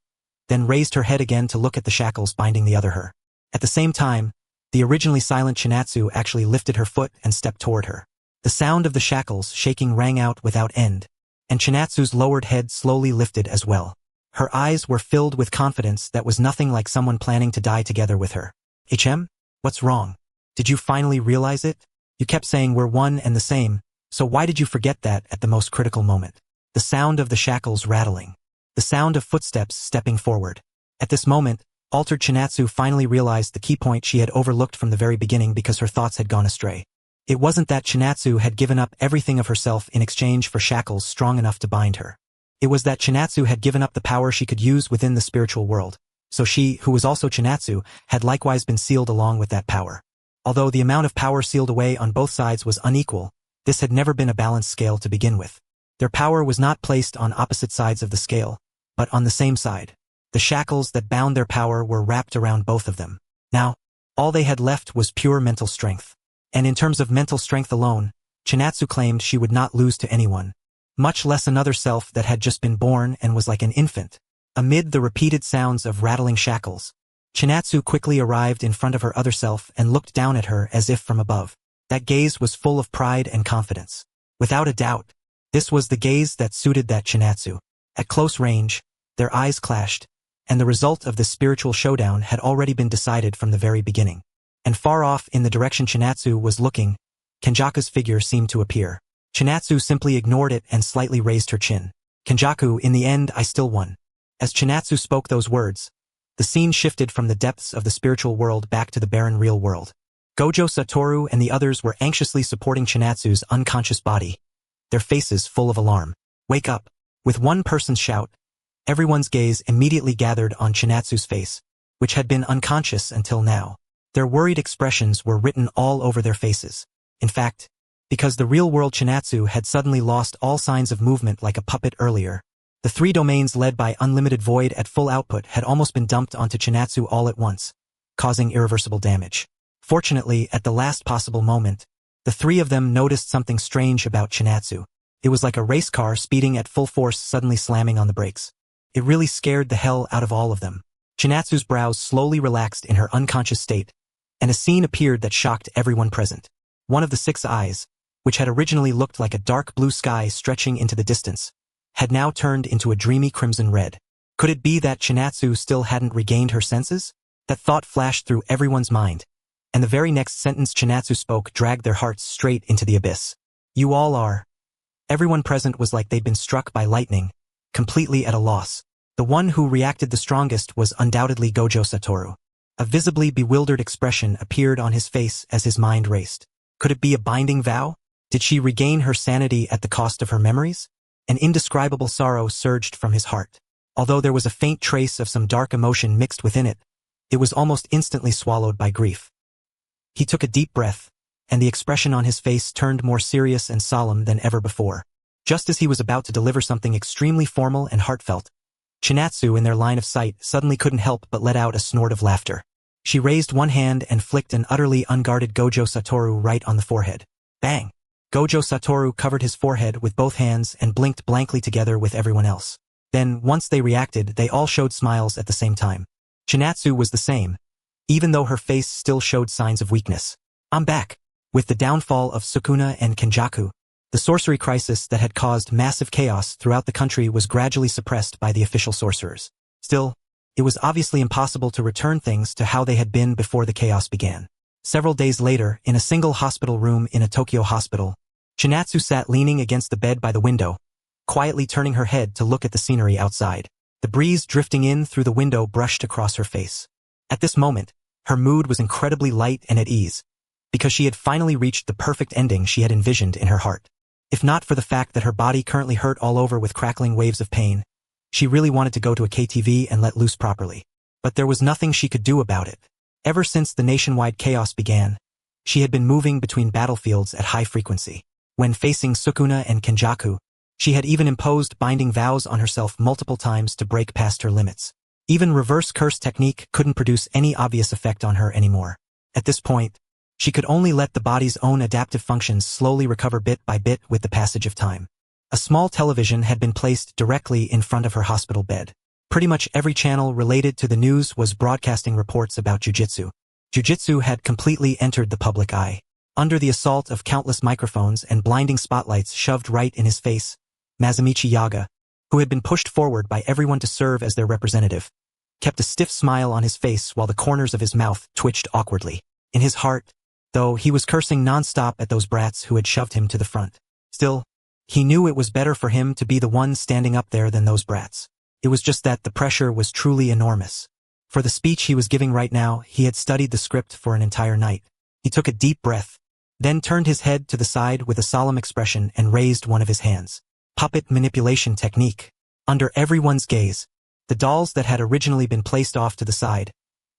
then raised her head again to look at the shackles binding the other her. At the same time, the originally silent Chinatsu actually lifted her foot and stepped toward her. The sound of the shackles shaking rang out without end, and Chinatsu's lowered head slowly lifted as well. Her eyes were filled with confidence that was nothing like someone planning to die together with her. HM? What's wrong? Did you finally realize it? You kept saying we're one and the same, so why did you forget that at the most critical moment? The sound of the shackles rattling. The sound of footsteps stepping forward. At this moment, altered Chinatsu finally realized the key point she had overlooked from the very beginning because her thoughts had gone astray. It wasn't that Chinatsu had given up everything of herself in exchange for shackles strong enough to bind her. It was that Chinatsu had given up the power she could use within the spiritual world, so she, who was also Chinatsu, had likewise been sealed along with that power. Although the amount of power sealed away on both sides was unequal, this had never been a balanced scale to begin with. Their power was not placed on opposite sides of the scale, but on the same side. The shackles that bound their power were wrapped around both of them. Now, all they had left was pure mental strength. And in terms of mental strength alone, Chinatsu claimed she would not lose to anyone, much less another self that had just been born and was like an infant. Amid the repeated sounds of rattling shackles, Chinatsu quickly arrived in front of her other self and looked down at her as if from above. That gaze was full of pride and confidence. Without a doubt, this was the gaze that suited that Chinatsu. At close range, their eyes clashed, and the result of this spiritual showdown had already been decided from the very beginning. And far off in the direction Chinatsu was looking, Kenjaku's figure seemed to appear. Chinatsu simply ignored it and slightly raised her chin. Kenjaku, in the end I still won. As Chinatsu spoke those words, the scene shifted from the depths of the spiritual world back to the barren real world. Gojo, Satoru, and the others were anxiously supporting Chinatsu's unconscious body, their faces full of alarm. Wake up! With one person's shout, everyone's gaze immediately gathered on Chinatsu's face, which had been unconscious until now. Their worried expressions were written all over their faces. In fact, because the real-world Chinatsu had suddenly lost all signs of movement like a puppet earlier, the three domains led by Unlimited Void at full output had almost been dumped onto Chinatsu all at once, causing irreversible damage. Fortunately, at the last possible moment, the three of them noticed something strange about Chinatsu. It was like a race car speeding at full force suddenly slamming on the brakes. It really scared the hell out of all of them. Chinatsu's brows slowly relaxed in her unconscious state, and a scene appeared that shocked everyone present. One of the 6 eyes, which had originally looked like a dark blue sky stretching into the distance, had now turned into a dreamy crimson red. Could it be that Chinatsu still hadn't regained her senses? That thought flashed through everyone's mind, and the very next sentence Chinatsu spoke dragged their hearts straight into the abyss. You all are. Everyone present was like they'd been struck by lightning, completely at a loss. The one who reacted the strongest was undoubtedly Gojo Satoru. A visibly bewildered expression appeared on his face as his mind raced. Could it be a binding vow? Did she regain her sanity at the cost of her memories? An indescribable sorrow surged from his heart. Although there was a faint trace of some dark emotion mixed within it, it was almost instantly swallowed by grief. He took a deep breath, and the expression on his face turned more serious and solemn than ever before. Just as he was about to deliver something extremely formal and heartfelt, Chinatsu, in their line of sight, suddenly couldn't help but let out a snort of laughter. She raised one hand and flicked an utterly unguarded Gojo Satoru right on the forehead. Bang! Gojo Satoru covered his forehead with both hands and blinked blankly together with everyone else. Then, once they reacted, they all showed smiles at the same time. Chinatsu was the same, even though her face still showed signs of weakness. I'm back. With the downfall of Sukuna and Kenjaku, the sorcery crisis that had caused massive chaos throughout the country was gradually suppressed by the official sorcerers. Still, it was obviously impossible to return things to how they had been before the chaos began. Several days later, in a single hospital room in a Tokyo hospital, Chinatsu sat leaning against the bed by the window, quietly turning her head to look at the scenery outside. The breeze drifting in through the window brushed across her face. At this moment, her mood was incredibly light and at ease, because she had finally reached the perfect ending she had envisioned in her heart. If not for the fact that her body currently hurt all over with crackling waves of pain, she really wanted to go to a KTV and let loose properly. But there was nothing she could do about it. Ever since the nationwide chaos began, she had been moving between battlefields at high frequency. When facing Sukuna and Kenjaku, she had even imposed binding vows on herself multiple times to break past her limits. Even reverse curse technique couldn't produce any obvious effect on her anymore. At this point, she could only let the body's own adaptive functions slowly recover bit by bit with the passage of time. A small television had been placed directly in front of her hospital bed. Pretty much every channel related to the news was broadcasting reports about jujitsu. Jujitsu had completely entered the public eye. Under the assault of countless microphones and blinding spotlights shoved right in his face, Masamichi Yaga, who had been pushed forward by everyone to serve as their representative, kept a stiff smile on his face while the corners of his mouth twitched awkwardly. In his heart, though, he was cursing non-stop at those brats who had shoved him to the front. Still, he knew it was better for him to be the one standing up there than those brats. It was just that the pressure was truly enormous. For the speech he was giving right now, he had studied the script for an entire night. He took a deep breath, then turned his head to the side with a solemn expression and raised one of his hands. Puppet manipulation technique. Under everyone's gaze, the dolls that had originally been placed off to the side,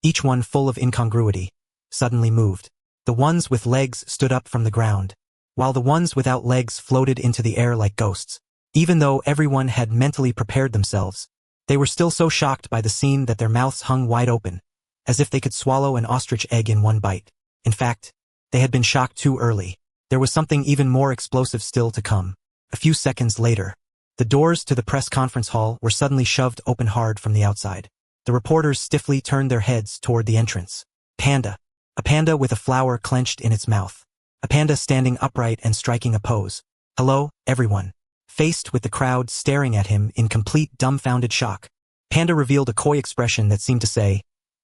each one full of incongruity, suddenly moved. The ones with legs stood up from the ground, while the ones without legs floated into the air like ghosts. Even though everyone had mentally prepared themselves, they were still so shocked by the scene that their mouths hung wide open, as if they could swallow an ostrich egg in one bite. In fact, they had been shocked too early. There was something even more explosive still to come. A few seconds later, the doors to the press conference hall were suddenly shoved open hard from the outside. The reporters stiffly turned their heads toward the entrance. Panda. A panda with a flower clenched in its mouth. A panda standing upright and striking a pose. Hello, everyone. Faced with the crowd staring at him in complete dumbfounded shock, Panda revealed a coy expression that seemed to say,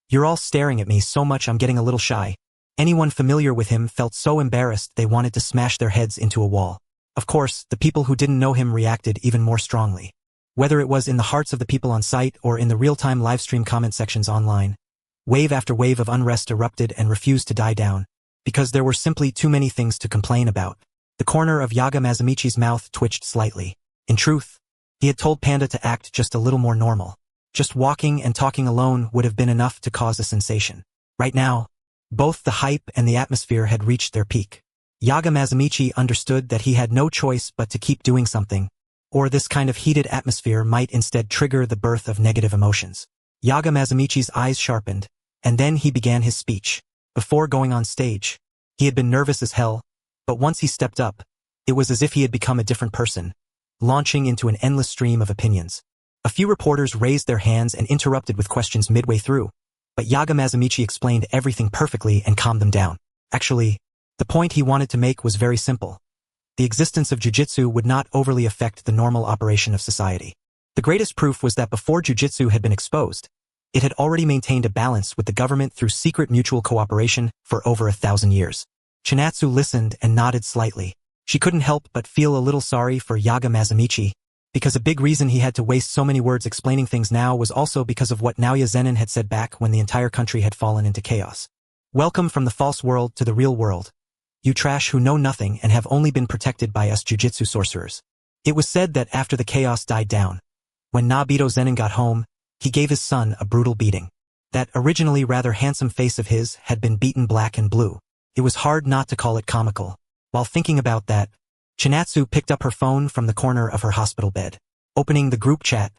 "You're all staring at me so much I'm getting a little shy." Anyone familiar with him felt so embarrassed they wanted to smash their heads into a wall. Of course, the people who didn't know him reacted even more strongly. Whether it was in the hearts of the people on site or in the real-time livestream comment sections online, wave after wave of unrest erupted and refused to die down, because there were simply too many things to complain about. The corner of Yaga Masamichi's mouth twitched slightly. In truth, he had told Panda to act just a little more normal. Just walking and talking alone would have been enough to cause a sensation. Right now, both the hype and the atmosphere had reached their peak. Yaga Masamichi understood that he had no choice but to keep doing something, or this kind of heated atmosphere might instead trigger the birth of negative emotions. Yaga Masamichi's eyes sharpened, and then he began his speech. Before going on stage, he had been nervous as hell, but once he stepped up, it was as if he had become a different person, launching into an endless stream of opinions. A few reporters raised their hands and interrupted with questions midway through, but Yaga Masamichi explained everything perfectly and calmed them down. Actually, the point he wanted to make was very simple. The existence of jujitsu would not overly affect the normal operation of society. The greatest proof was that before jujitsu had been exposed, it had already maintained a balance with the government through secret mutual cooperation for over 1,000 years. Chinatsu listened and nodded slightly. She couldn't help but feel a little sorry for Yaga Masamichi, because a big reason he had to waste so many words explaining things now was also because of what Naoya Zenin had said back when the entire country had fallen into chaos. Welcome from the false world to the real world. You trash who know nothing and have only been protected by us jujitsu sorcerers. It was said that after the chaos died down, when Nabito Zenin got home, he gave his son a brutal beating. That originally rather handsome face of his had been beaten black and blue. It was hard not to call it comical. While thinking about that, Chinatsu picked up her phone from the corner of her hospital bed. Opening the group chat,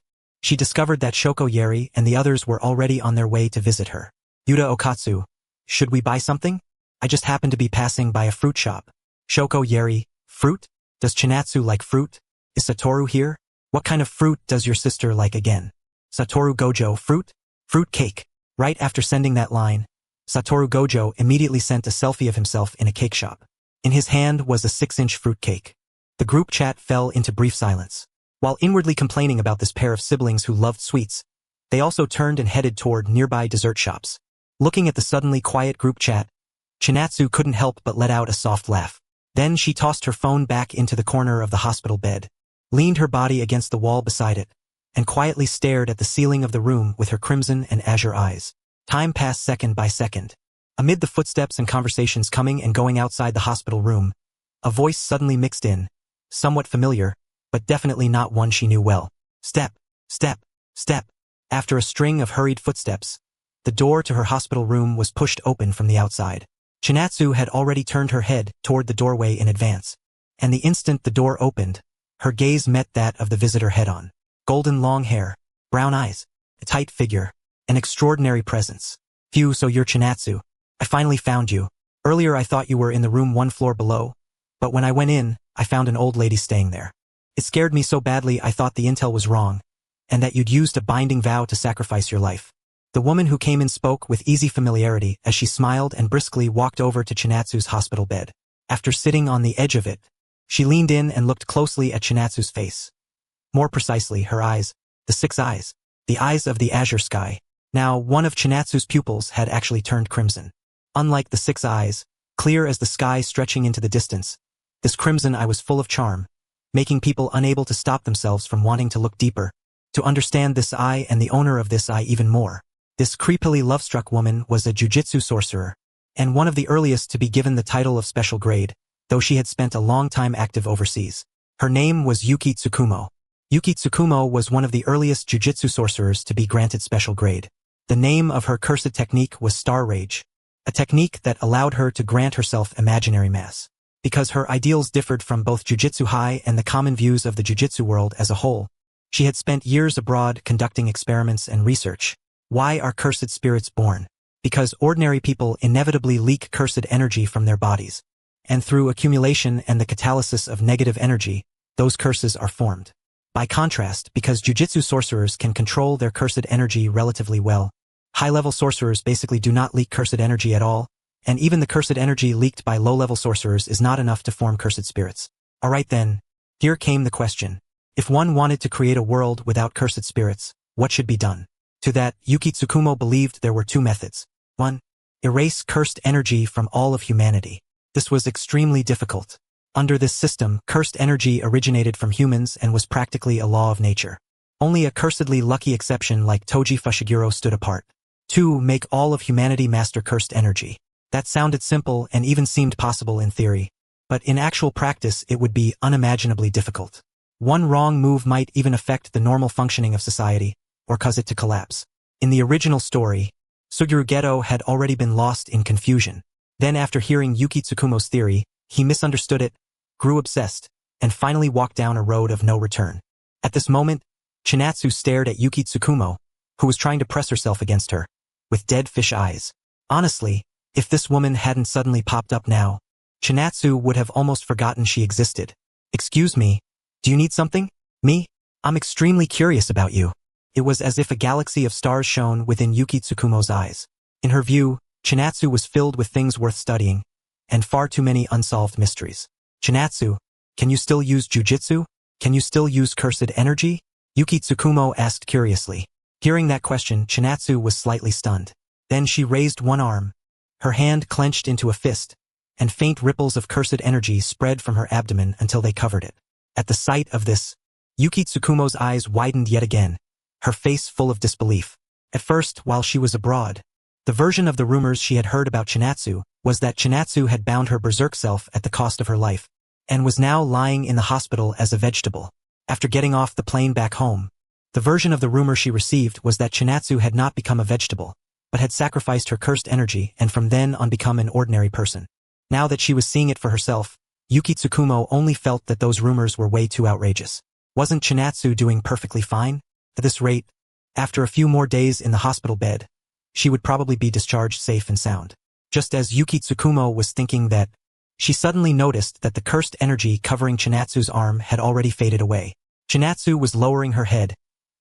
she discovered that Shoko Yeri and the others were already on their way to visit her. Yuta Okatsu, should we buy something? I just happened to be passing by a fruit shop. Shoko Yeri, fruit? Does Chinatsu like fruit? Is Satoru here? What kind of fruit does your sister like again? Satoru Gojo, fruit? Fruit cake. Right after sending that line, Satoru Gojo immediately sent a selfie of himself in a cake shop. In his hand was a 6-inch fruit cake. The group chat fell into brief silence. While inwardly complaining about this pair of siblings who loved sweets, they also turned and headed toward nearby dessert shops. Looking at the suddenly quiet group chat, Chinatsu couldn't help but let out a soft laugh. Then she tossed her phone back into the corner of the hospital bed, leaned her body against the wall beside it, and quietly stared at the ceiling of the room with her crimson and azure eyes. Time passed second by second. Amid the footsteps and conversations coming and going outside the hospital room, a voice suddenly mixed in, somewhat familiar, but definitely not one she knew well. Step, step, step. After a string of hurried footsteps, the door to her hospital room was pushed open from the outside. Chinatsu had already turned her head toward the doorway in advance. And the instant the door opened, her gaze met that of the visitor head-on. Golden long hair, brown eyes, a tight figure, an extraordinary presence. Phew, so you're Chinatsu. I finally found you. Earlier I thought you were in the room 1 floor below, but when I went in, I found an old lady staying there. It scared me so badly I thought the intel was wrong, and that you'd used a binding vow to sacrifice your life. The woman who came in spoke with easy familiarity as she smiled and briskly walked over to Chinatsu's hospital bed. After sitting on the edge of it, she leaned in and looked closely at Chinatsu's face. More precisely, her eyes, the 6 eyes, the eyes of the azure sky. Now, one of Chinatsu's pupils had actually turned crimson. Unlike the 6 eyes, clear as the sky stretching into the distance, this crimson eye was full of charm, making people unable to stop themselves from wanting to look deeper, to understand this eye and the owner of this eye even more. This creepily love-struck woman was a jujitsu sorcerer, and one of the earliest to be given the title of special grade, though she had spent a long time active overseas. Her name was Yuki Tsukumo. Yuki Tsukumo was one of the earliest jujitsu sorcerers to be granted special grade. The name of her cursed technique was Star Rage, a technique that allowed her to grant herself imaginary mass. Because her ideals differed from both Jujutsu High and the common views of the jujitsu world as a whole, she had spent years abroad conducting experiments and research. Why are cursed spirits born? Because ordinary people inevitably leak cursed energy from their bodies, and through accumulation and the catalysis of negative energy, those curses are formed. By contrast, because jujitsu sorcerers can control their cursed energy relatively well, high-level sorcerers basically do not leak cursed energy at all, and even the cursed energy leaked by low-level sorcerers is not enough to form cursed spirits. Alright then, here came the question. If one wanted to create a world without cursed spirits, what should be done? To that, Yuki Tsukumo believed there were 2 methods. 1. Erase cursed energy from all of humanity. This was extremely difficult. Under this system, cursed energy originated from humans and was practically a law of nature. Only a cursedly lucky exception like Toji Fushiguro stood apart. 2. Make all of humanity master cursed energy. That sounded simple and even seemed possible in theory, but in actual practice it would be unimaginably difficult. One wrong move might even affect the normal functioning of society, or cause it to collapse. In the original story, Suguru Geto had already been lost in confusion. Then after hearing Yuki Tsukumo's theory, he misunderstood it, grew obsessed, and finally walked down a road of no return. At this moment, Chinatsu stared at Yuki Tsukumo, who was trying to press herself against her, with dead fish eyes. Honestly, if this woman hadn't suddenly popped up now, Chinatsu would have almost forgotten she existed. Excuse me, do you need something? Me? I'm extremely curious about you. It was as if a galaxy of stars shone within Yuki Tsukumo's eyes. In her view, Chinatsu was filled with things worth studying, and far too many unsolved mysteries. Chinatsu, can you still use jujitsu? Can you still use cursed energy? Yuki Tsukumo asked curiously. Hearing that question, Chinatsu was slightly stunned. Then she raised one arm. Her hand clenched into a fist, and faint ripples of cursed energy spread from her abdomen until they covered it. At the sight of this, Yuki Tsukumo's eyes widened yet again, her face full of disbelief. At first, while she was abroad, the version of the rumors she had heard about Chinatsu was that Chinatsu had bound her berserk self at the cost of her life, and was now lying in the hospital as a vegetable. After getting off the plane back home, the version of the rumor she received was that Chinatsu had not become a vegetable, but had sacrificed her cursed energy and from then on become an ordinary person. Now that she was seeing it for herself, Yuki Tsukumo only felt that those rumors were way too outrageous. Wasn't Chinatsu doing perfectly fine? At this rate, after a few more days in the hospital bed, she would probably be discharged safe and sound. Just as Yuki Tsukumo was thinking that, she suddenly noticed that the cursed energy covering Chinatsu's arm had already faded away. Chinatsu was lowering her head,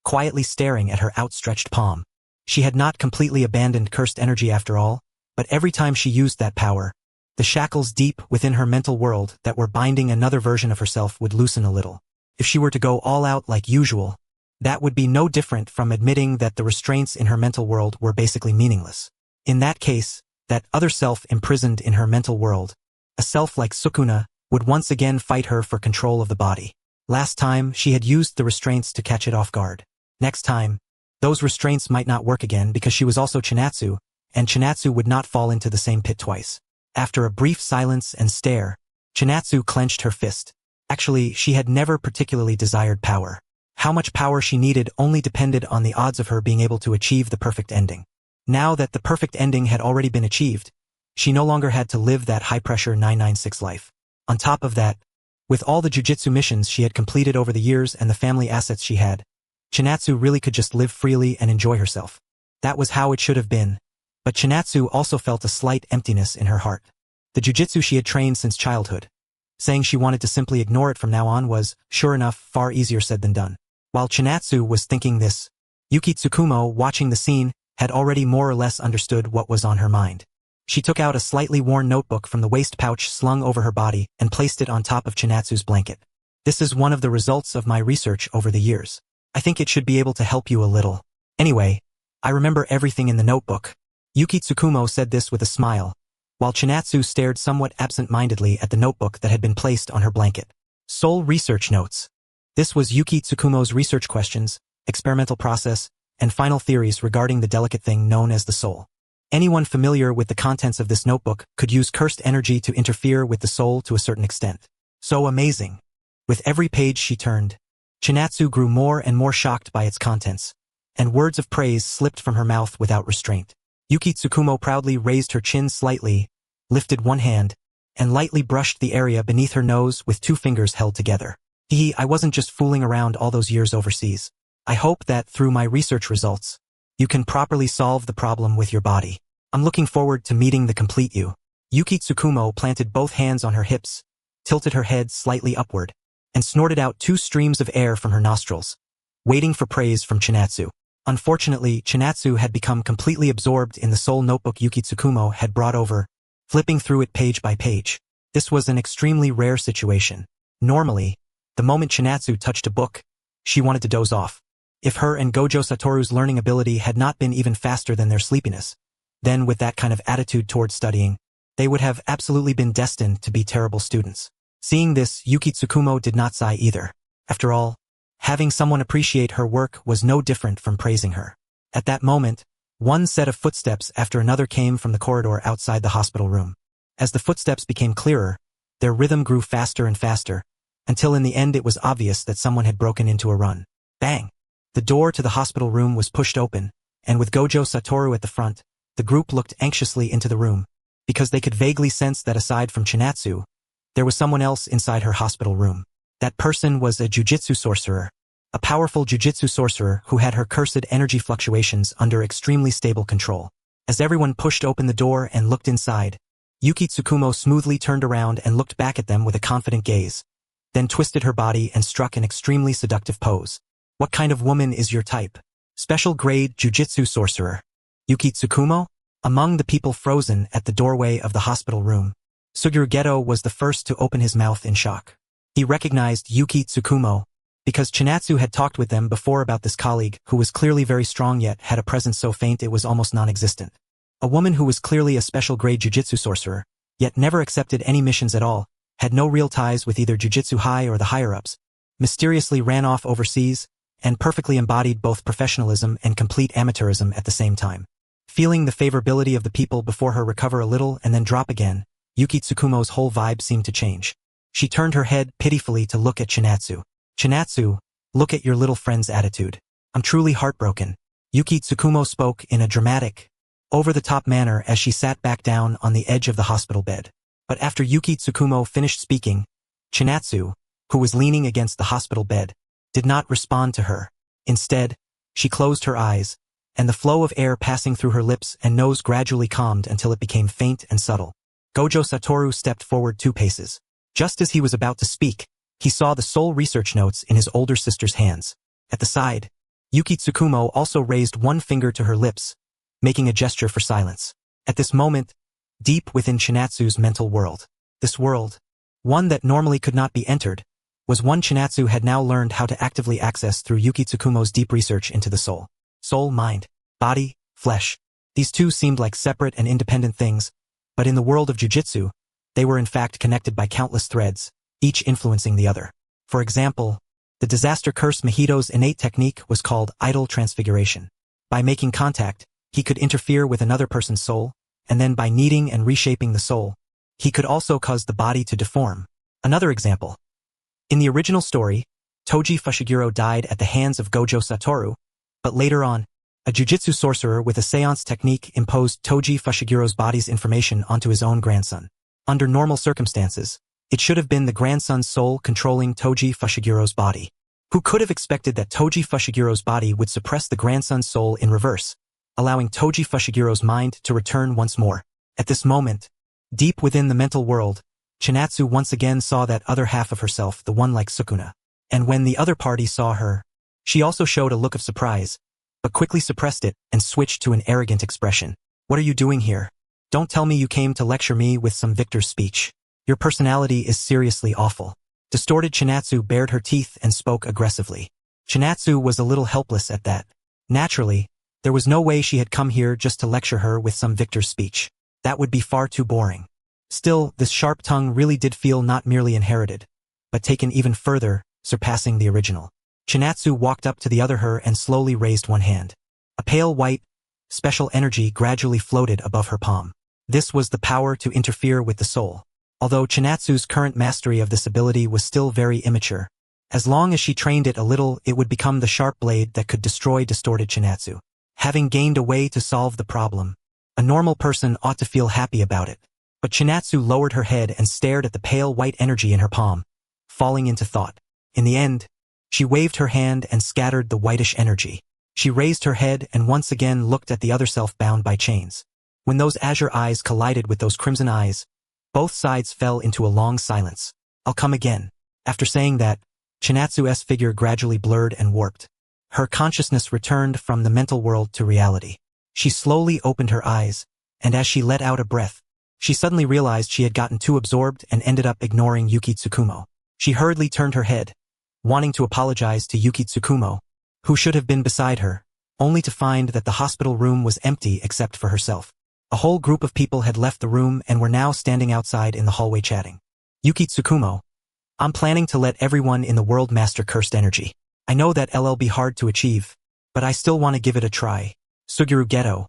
quietly staring at her outstretched palm. She had not completely abandoned cursed energy after all, but every time she used that power, the shackles deep within her mental world that were binding another version of herself would loosen a little. If she were to go all out like usual, that would be no different from admitting that the restraints in her mental world were basically meaningless. In that case, that other self imprisoned in her mental world, a self like Sukuna, would once again fight her for control of the body. Last time, she had used the restraints to catch it off guard. Next time, those restraints might not work again because she was also Chinatsu, and Chinatsu would not fall into the same pit twice. After a brief silence and stare, Chinatsu clenched her fist. Actually, she had never particularly desired power. How much power she needed only depended on the odds of her being able to achieve the perfect ending. Now that the perfect ending had already been achieved, she no longer had to live that high-pressure 996 life. On top of that, With all the jujitsu missions she had completed over the years and the family assets she had, Chinatsu really could just live freely and enjoy herself. That was how it should have been. But Chinatsu also felt a slight emptiness in her heart. The jujitsu she had trained since childhood. Saying she wanted to simply ignore it from now on was, sure enough, far easier said than done. While Chinatsu was thinking this, Yuki Tsukumo, watching the scene, had already more or less understood what was on her mind. She took out a slightly worn notebook from the waist pouch slung over her body and placed it on top of Chinatsu's blanket. This is one of the results of my research over the years. I think it should be able to help you a little. Anyway, I remember everything in the notebook. Yuki Tsukumo said this with a smile, while Chinatsu stared somewhat absent-mindedly at the notebook that had been placed on her blanket. Soul Research Notes. This was Yuki Tsukumo's research questions, experimental process, and final theories regarding the delicate thing known as the soul. Anyone familiar with the contents of this notebook could use cursed energy to interfere with the soul to a certain extent. So amazing. With every page she turned, Chinatsu grew more and more shocked by its contents, and words of praise slipped from her mouth without restraint. Yuki Tsukumo proudly raised her chin slightly, lifted one hand, and lightly brushed the area beneath her nose with 2 fingers held together. I wasn't just fooling around all those years overseas. I hope that through my research results, you can properly solve the problem with your body. I'm looking forward to meeting the complete you. Yuki Tsukumo planted both hands on her hips, tilted her head slightly upward, and snorted out 2 streams of air from her nostrils, waiting for praise from Chinatsu. Unfortunately, Chinatsu had become completely absorbed in the soul notebook Yuki Tsukumo had brought over, flipping through it page by page. This was an extremely rare situation. Normally, the moment Chinatsu touched a book, she wanted to doze off. If her and Gojo Satoru's learning ability had not been even faster than their sleepiness, then with that kind of attitude towards studying, they would have absolutely been destined to be terrible students. Seeing this, Yuki Tsukumo did not sigh either. After all, having someone appreciate her work was no different from praising her. At that moment, one set of footsteps after another came from the corridor outside the hospital room. As the footsteps became clearer, their rhythm grew faster and faster, until in the end it was obvious that someone had broken into a run. Bang! The door to the hospital room was pushed open, and with Gojo Satoru at the front, the group looked anxiously into the room, because they could vaguely sense that aside from Chinatsu, there was someone else inside her hospital room. That person was a jujitsu sorcerer, a powerful jujitsu sorcerer who had her cursed energy fluctuations under extremely stable control. As everyone pushed open the door and looked inside, Yuki Tsukumo smoothly turned around and looked back at them with a confident gaze, then twisted her body and struck an extremely seductive pose. What kind of woman is your type? Special grade jujitsu sorcerer. Yuki Tsukumo? Among the people frozen at the doorway of the hospital room, Suguru Geto was the first to open his mouth in shock. He recognized Yuki Tsukumo, because Chinatsu had talked with them before about this colleague who was clearly very strong yet had a presence so faint it was almost non-existent. A woman who was clearly a special grade jujitsu sorcerer, yet never accepted any missions at all, had no real ties with either Jujutsu High or the higher-ups, mysteriously ran off overseas, and perfectly embodied both professionalism and complete amateurism at the same time. Feeling the favorability of the people before her recover a little and then drop again, Yuki Tsukumo's whole vibe seemed to change. She turned her head pitifully to look at Chinatsu. Chinatsu, look at your little friend's attitude. I'm truly heartbroken. Yuki Tsukumo spoke in a dramatic, over-the-top manner as she sat back down on the edge of the hospital bed. But after Yuki Tsukumo finished speaking, Chinatsu, who was leaning against the hospital bed, did not respond to her. Instead, she closed her eyes, and the flow of air passing through her lips and nose gradually calmed until it became faint and subtle. Gojo Satoru stepped forward 2 paces. Just as he was about to speak, he saw the soul research notes in his older sister's hands. At the side, Yuki Tsukumo also raised one finger to her lips, making a gesture for silence. At this moment, deep within Chinatsu's mental world, this world, one that normally could not be entered, was one Chinatsu had now learned how to actively access through Yuki Tsukumo's deep research into the soul. Soul, mind, body, flesh. These two seemed like separate and independent things, but in the world of jujitsu, they were in fact connected by countless threads, each influencing the other. For example, the disaster curse Mahito's innate technique was called idol transfiguration. By making contact, he could interfere with another person's soul, and then by kneading and reshaping the soul, he could also cause the body to deform. Another example. In the original story, Toji Fushiguro died at the hands of Gojo Satoru, but later on, a jujitsu sorcerer with a seance technique imposed Toji Fushiguro's body's information onto his own grandson. Under normal circumstances, It should have been the grandson's soul controlling Toji Fushigiro's body. Who could have expected that Toji Fushigiro's body would suppress the grandson's soul in reverse, allowing Toji Fushigiro's mind to return once more? At this moment, deep within the mental world, Chinatsu once again saw that other half of herself, the one like Sukuna. And when the other party saw her, she also showed a look of surprise, but quickly suppressed it and switched to an arrogant expression. What are you doing here? Don't tell me you came to lecture me with some victor's speech. Your personality is seriously awful. Distorted Chinatsu bared her teeth and spoke aggressively. Chinatsu was a little helpless at that. Naturally, there was no way she had come here just to lecture her with some victor's speech. That would be far too boring. Still, this sharp tongue really did feel not merely inherited, but taken even further, surpassing the original. Chinatsu walked up to the other her and slowly raised one hand. A pale white, special energy gradually floated above her palm. This was the power to interfere with the soul. Although Chinatsu's current mastery of this ability was still very immature, as long as she trained it a little, it would become the sharp blade that could destroy distorted Chinatsu. Having gained a way to solve the problem, a normal person ought to feel happy about it. But Chinatsu lowered her head and stared at the pale white energy in her palm, falling into thought. In the end, she waved her hand and scattered the whitish energy. She raised her head and once again looked at the other self bound by chains. When those azure eyes collided with those crimson eyes, both sides fell into a long silence. I'll come again. After saying that, Chinatsu's figure gradually blurred and warped. Her consciousness returned from the mental world to reality. She slowly opened her eyes, and as she let out a breath, she suddenly realized she had gotten too absorbed and ended up ignoring Yuki Tsukumo. She hurriedly turned her head, wanting to apologize to Yuki Tsukumo, who should have been beside her, only to find that the hospital room was empty except for herself. A whole group of people had left the room and were now standing outside in the hallway chatting. Yuki Tsukumo, I'm planning to let everyone in the world master cursed energy. I know that it'll be hard to achieve, but I still want to give it a try. Suguru Geto,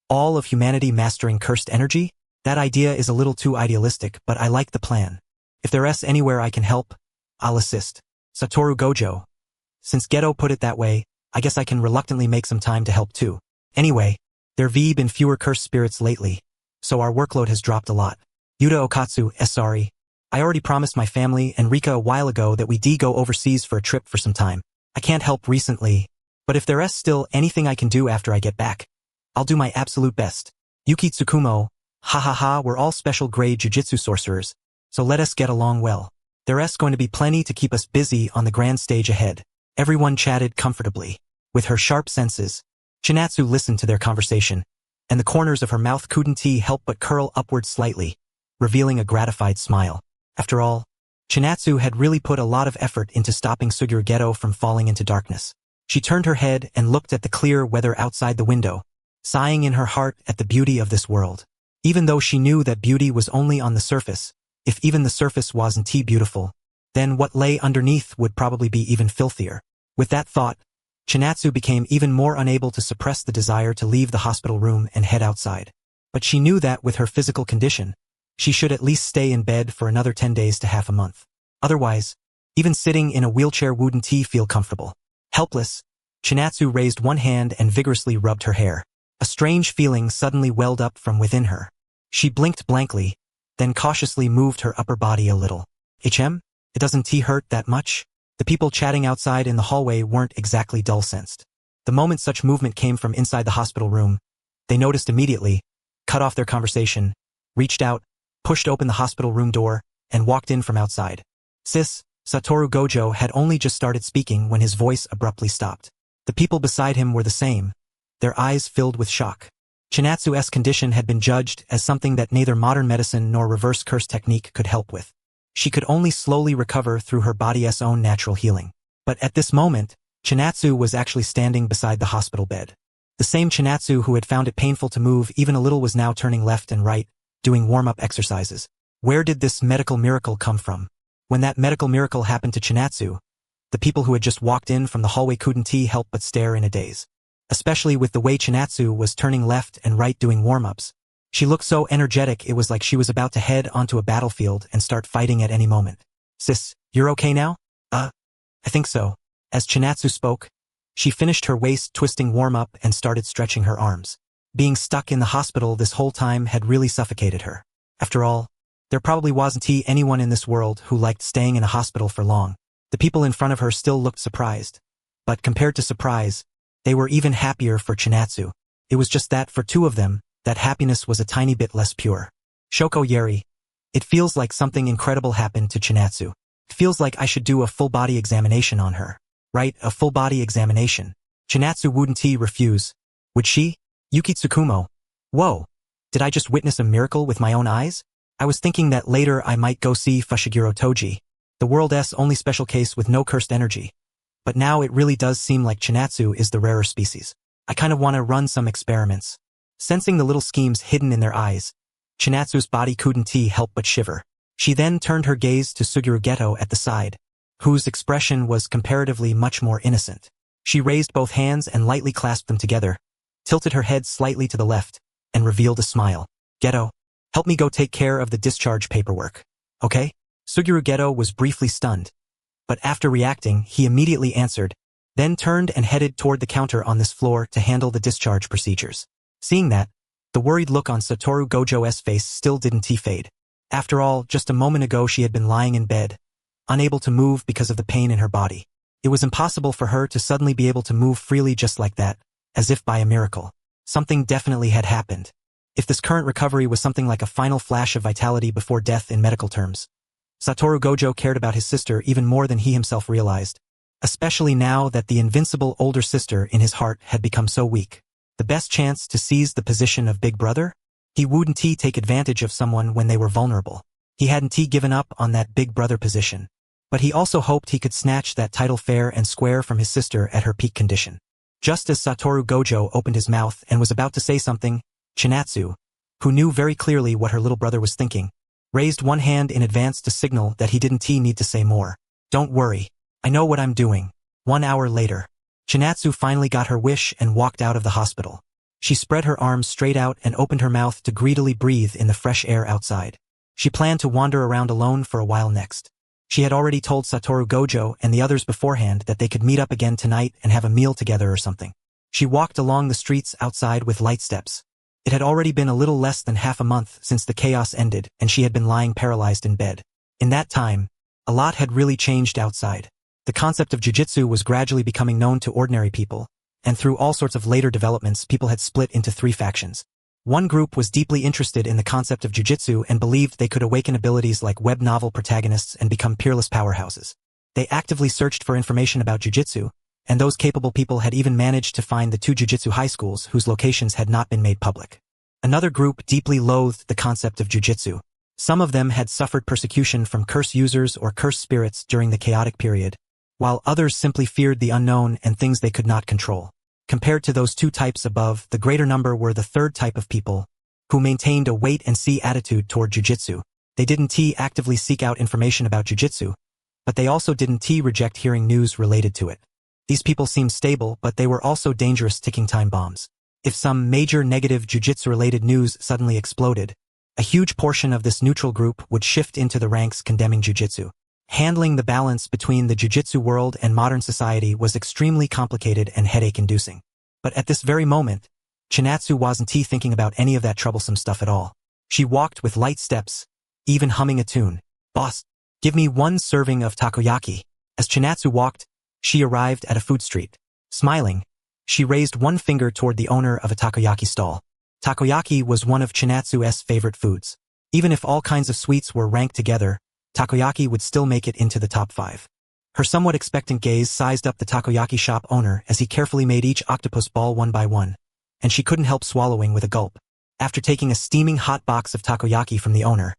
all of humanity mastering cursed energy? That idea is a little too idealistic, but I like the plan. If there's anywhere I can help, I'll assist. Satoru Gojo, since Geto put it that way, I guess I can reluctantly make some time to help too. Anyway, there've been fewer cursed spirits lately, so our workload has dropped a lot. Yuta Okatsu, sorry. I already promised my family and Rika a while ago that we'd go overseas for a trip for some time. I can't help recently, but if there's still anything I can do after I get back, I'll do my absolute best. Yuki Tsukumo, ha ha ha, we're all special grade jujitsu sorcerers, so let us get along well. There's going to be plenty to keep us busy on the grand stage ahead. Everyone chatted comfortably. With her sharp senses, Chinatsu listened to their conversation, and the corners of her mouth couldn't help but curl upward slightly, revealing a gratified smile. After all, Chinatsu had really put a lot of effort into stopping Suguru Geto from falling into darkness. She turned her head and looked at the clear weather outside the window, sighing in her heart at the beauty of this world. Even though she knew that beauty was only on the surface, if even the surface wasn't beautiful, then what lay underneath would probably be even filthier. With that thought, Chinatsu became even more unable to suppress the desire to leave the hospital room and head outside. But she knew that with her physical condition, she should at least stay in bed for another 10 days to half a month. Otherwise, even sitting in a wheelchair wouldn't feel comfortable. Helpless, Chinatsu raised one hand and vigorously rubbed her hair. A strange feeling suddenly welled up from within her. She blinked blankly, then cautiously moved her upper body a little. It doesn't hurt that much? The people chatting outside in the hallway weren't exactly dull-sensed. The moment such movement came from inside the hospital room, they noticed immediately, cut off their conversation, reached out, pushed open the hospital room door, and walked in from outside. Sis, Satoru Gojo had only just started speaking when his voice abruptly stopped. The people beside him were the same, their eyes filled with shock. Chinatsu's condition had been judged as something that neither modern medicine nor reverse curse technique could help with. She could only slowly recover through her body's own natural healing. But at this moment, Chinatsu was actually standing beside the hospital bed. The same Chinatsu who had found it painful to move even a little was now turning left and right, doing warm-up exercises. Where did this medical miracle come from? When that medical miracle happened to Chinatsu, the people who had just walked in from the hallway couldn't help but stare in a daze. Especially with the way Chinatsu was turning left and right doing warm-ups. She looked so energetic it was like she was about to head onto a battlefield and start fighting at any moment. Sis, you're okay now? I think so. As Chinatsu spoke, she finished her waist-twisting warm-up and started stretching her arms. Being stuck in the hospital this whole time had really suffocated her. After all, There probably wasn't anyone in this world who liked staying in a hospital for long. The people in front of her still looked surprised. But compared to surprise, they were even happier for Chinatsu. It was just that for two of them, that happiness was a tiny bit less pure. Shoko Yeri. It feels like something incredible happened to Chinatsu. It feels like I should do a full-body examination on her. Right, a full-body examination. Chinatsu wouldn't refuse. Would she? Yuki Tsukumo. Whoa. Did I just witness a miracle with my own eyes? I was thinking that later I might go see Fushiguro Toji, the world's only special case with no cursed energy. But now it really does seem like Chinatsu is the rarer species. I kind of want to run some experiments. Sensing the little schemes hidden in their eyes, Chinatsu's body couldn't help but shiver. She then turned her gaze to Suguru Geto at the side, whose expression was comparatively much more innocent. She raised both hands and lightly clasped them together, tilted her head slightly to the left, and revealed a smile. Geto, help me go take care of the discharge paperwork. Okay? Suguru Geto was briefly stunned. But after reacting, he immediately answered, then turned and headed toward the counter on this floor to handle the discharge procedures. Seeing that, the worried look on Satoru Gojo's face still didn't fade. After all, just a moment ago she had been lying in bed, unable to move because of the pain in her body. It was impossible for her to suddenly be able to move freely just like that, as if by a miracle. Something definitely had happened. If this current recovery was something like a final flash of vitality before death in medical terms. Satoru Gojo cared about his sister even more than he himself realized, especially now that the invincible older sister in his heart had become so weak. The best chance to seize the position of big brother? He wouldn't take advantage of someone when they were vulnerable. He hadn't given up on that big brother position. But he also hoped he could snatch that title fair and square from his sister at her peak condition. Just as Satoru Gojo opened his mouth and was about to say something, Chinatsu, who knew very clearly what her little brother was thinking, raised one hand in advance to signal that he didn't need to say more. Don't worry. I know what I'm doing. 1 hour later, Chinatsu finally got her wish and walked out of the hospital. She spread her arms straight out and opened her mouth to greedily breathe in the fresh air outside. She planned to wander around alone for a while next. She had already told Satoru Gojo and the others beforehand that they could meet up again tonight and have a meal together or something. She walked along the streets outside with light steps. It had already been a little less than half a month since the chaos ended and she had been lying paralyzed in bed. In that time, a lot had really changed outside. The concept of jiu-jitsu was gradually becoming known to ordinary people, and through all sorts of later developments people had split into 3 factions. One group was deeply interested in the concept of jiu-jitsu and believed they could awaken abilities like web novel protagonists and become peerless powerhouses. They actively searched for information about jiu-jitsu, and those capable people had even managed to find the 2 jiu-jitsu high schools whose locations had not been made public. Another group deeply loathed the concept of jiu-jitsu. Some of them had suffered persecution from curse users or curse spirits during the chaotic period, while others simply feared the unknown and things they could not control. Compared to those 2 types above, the greater number were the third type of people, who maintained a wait-and-see attitude toward jiu-jitsu. They didn't actively seek out information about jiu-jitsu, but they also didn't reject hearing news related to it. These people seemed stable, but they were also dangerous ticking time bombs. If some major negative jiu-jitsu-related news suddenly exploded, a huge portion of this neutral group would shift into the ranks condemning jiu-jitsu. Handling the balance between the jiu-jitsu world and modern society was extremely complicated and headache-inducing. But at this very moment, Chinatsu wasn't thinking about any of that troublesome stuff at all. She walked with light steps, even humming a tune. Boss, give me 1 serving of takoyaki. As Chinatsu walked, she arrived at a food street. Smiling, she raised one finger toward the owner of a takoyaki stall. Takoyaki was one of Chinatsu's favorite foods. Even if all kinds of sweets were ranked together, takoyaki would still make it into the top 5. Her somewhat expectant gaze sized up the takoyaki shop owner as he carefully made each octopus ball one by one, and she couldn't help swallowing with a gulp. After taking a steaming hot box of takoyaki from the owner,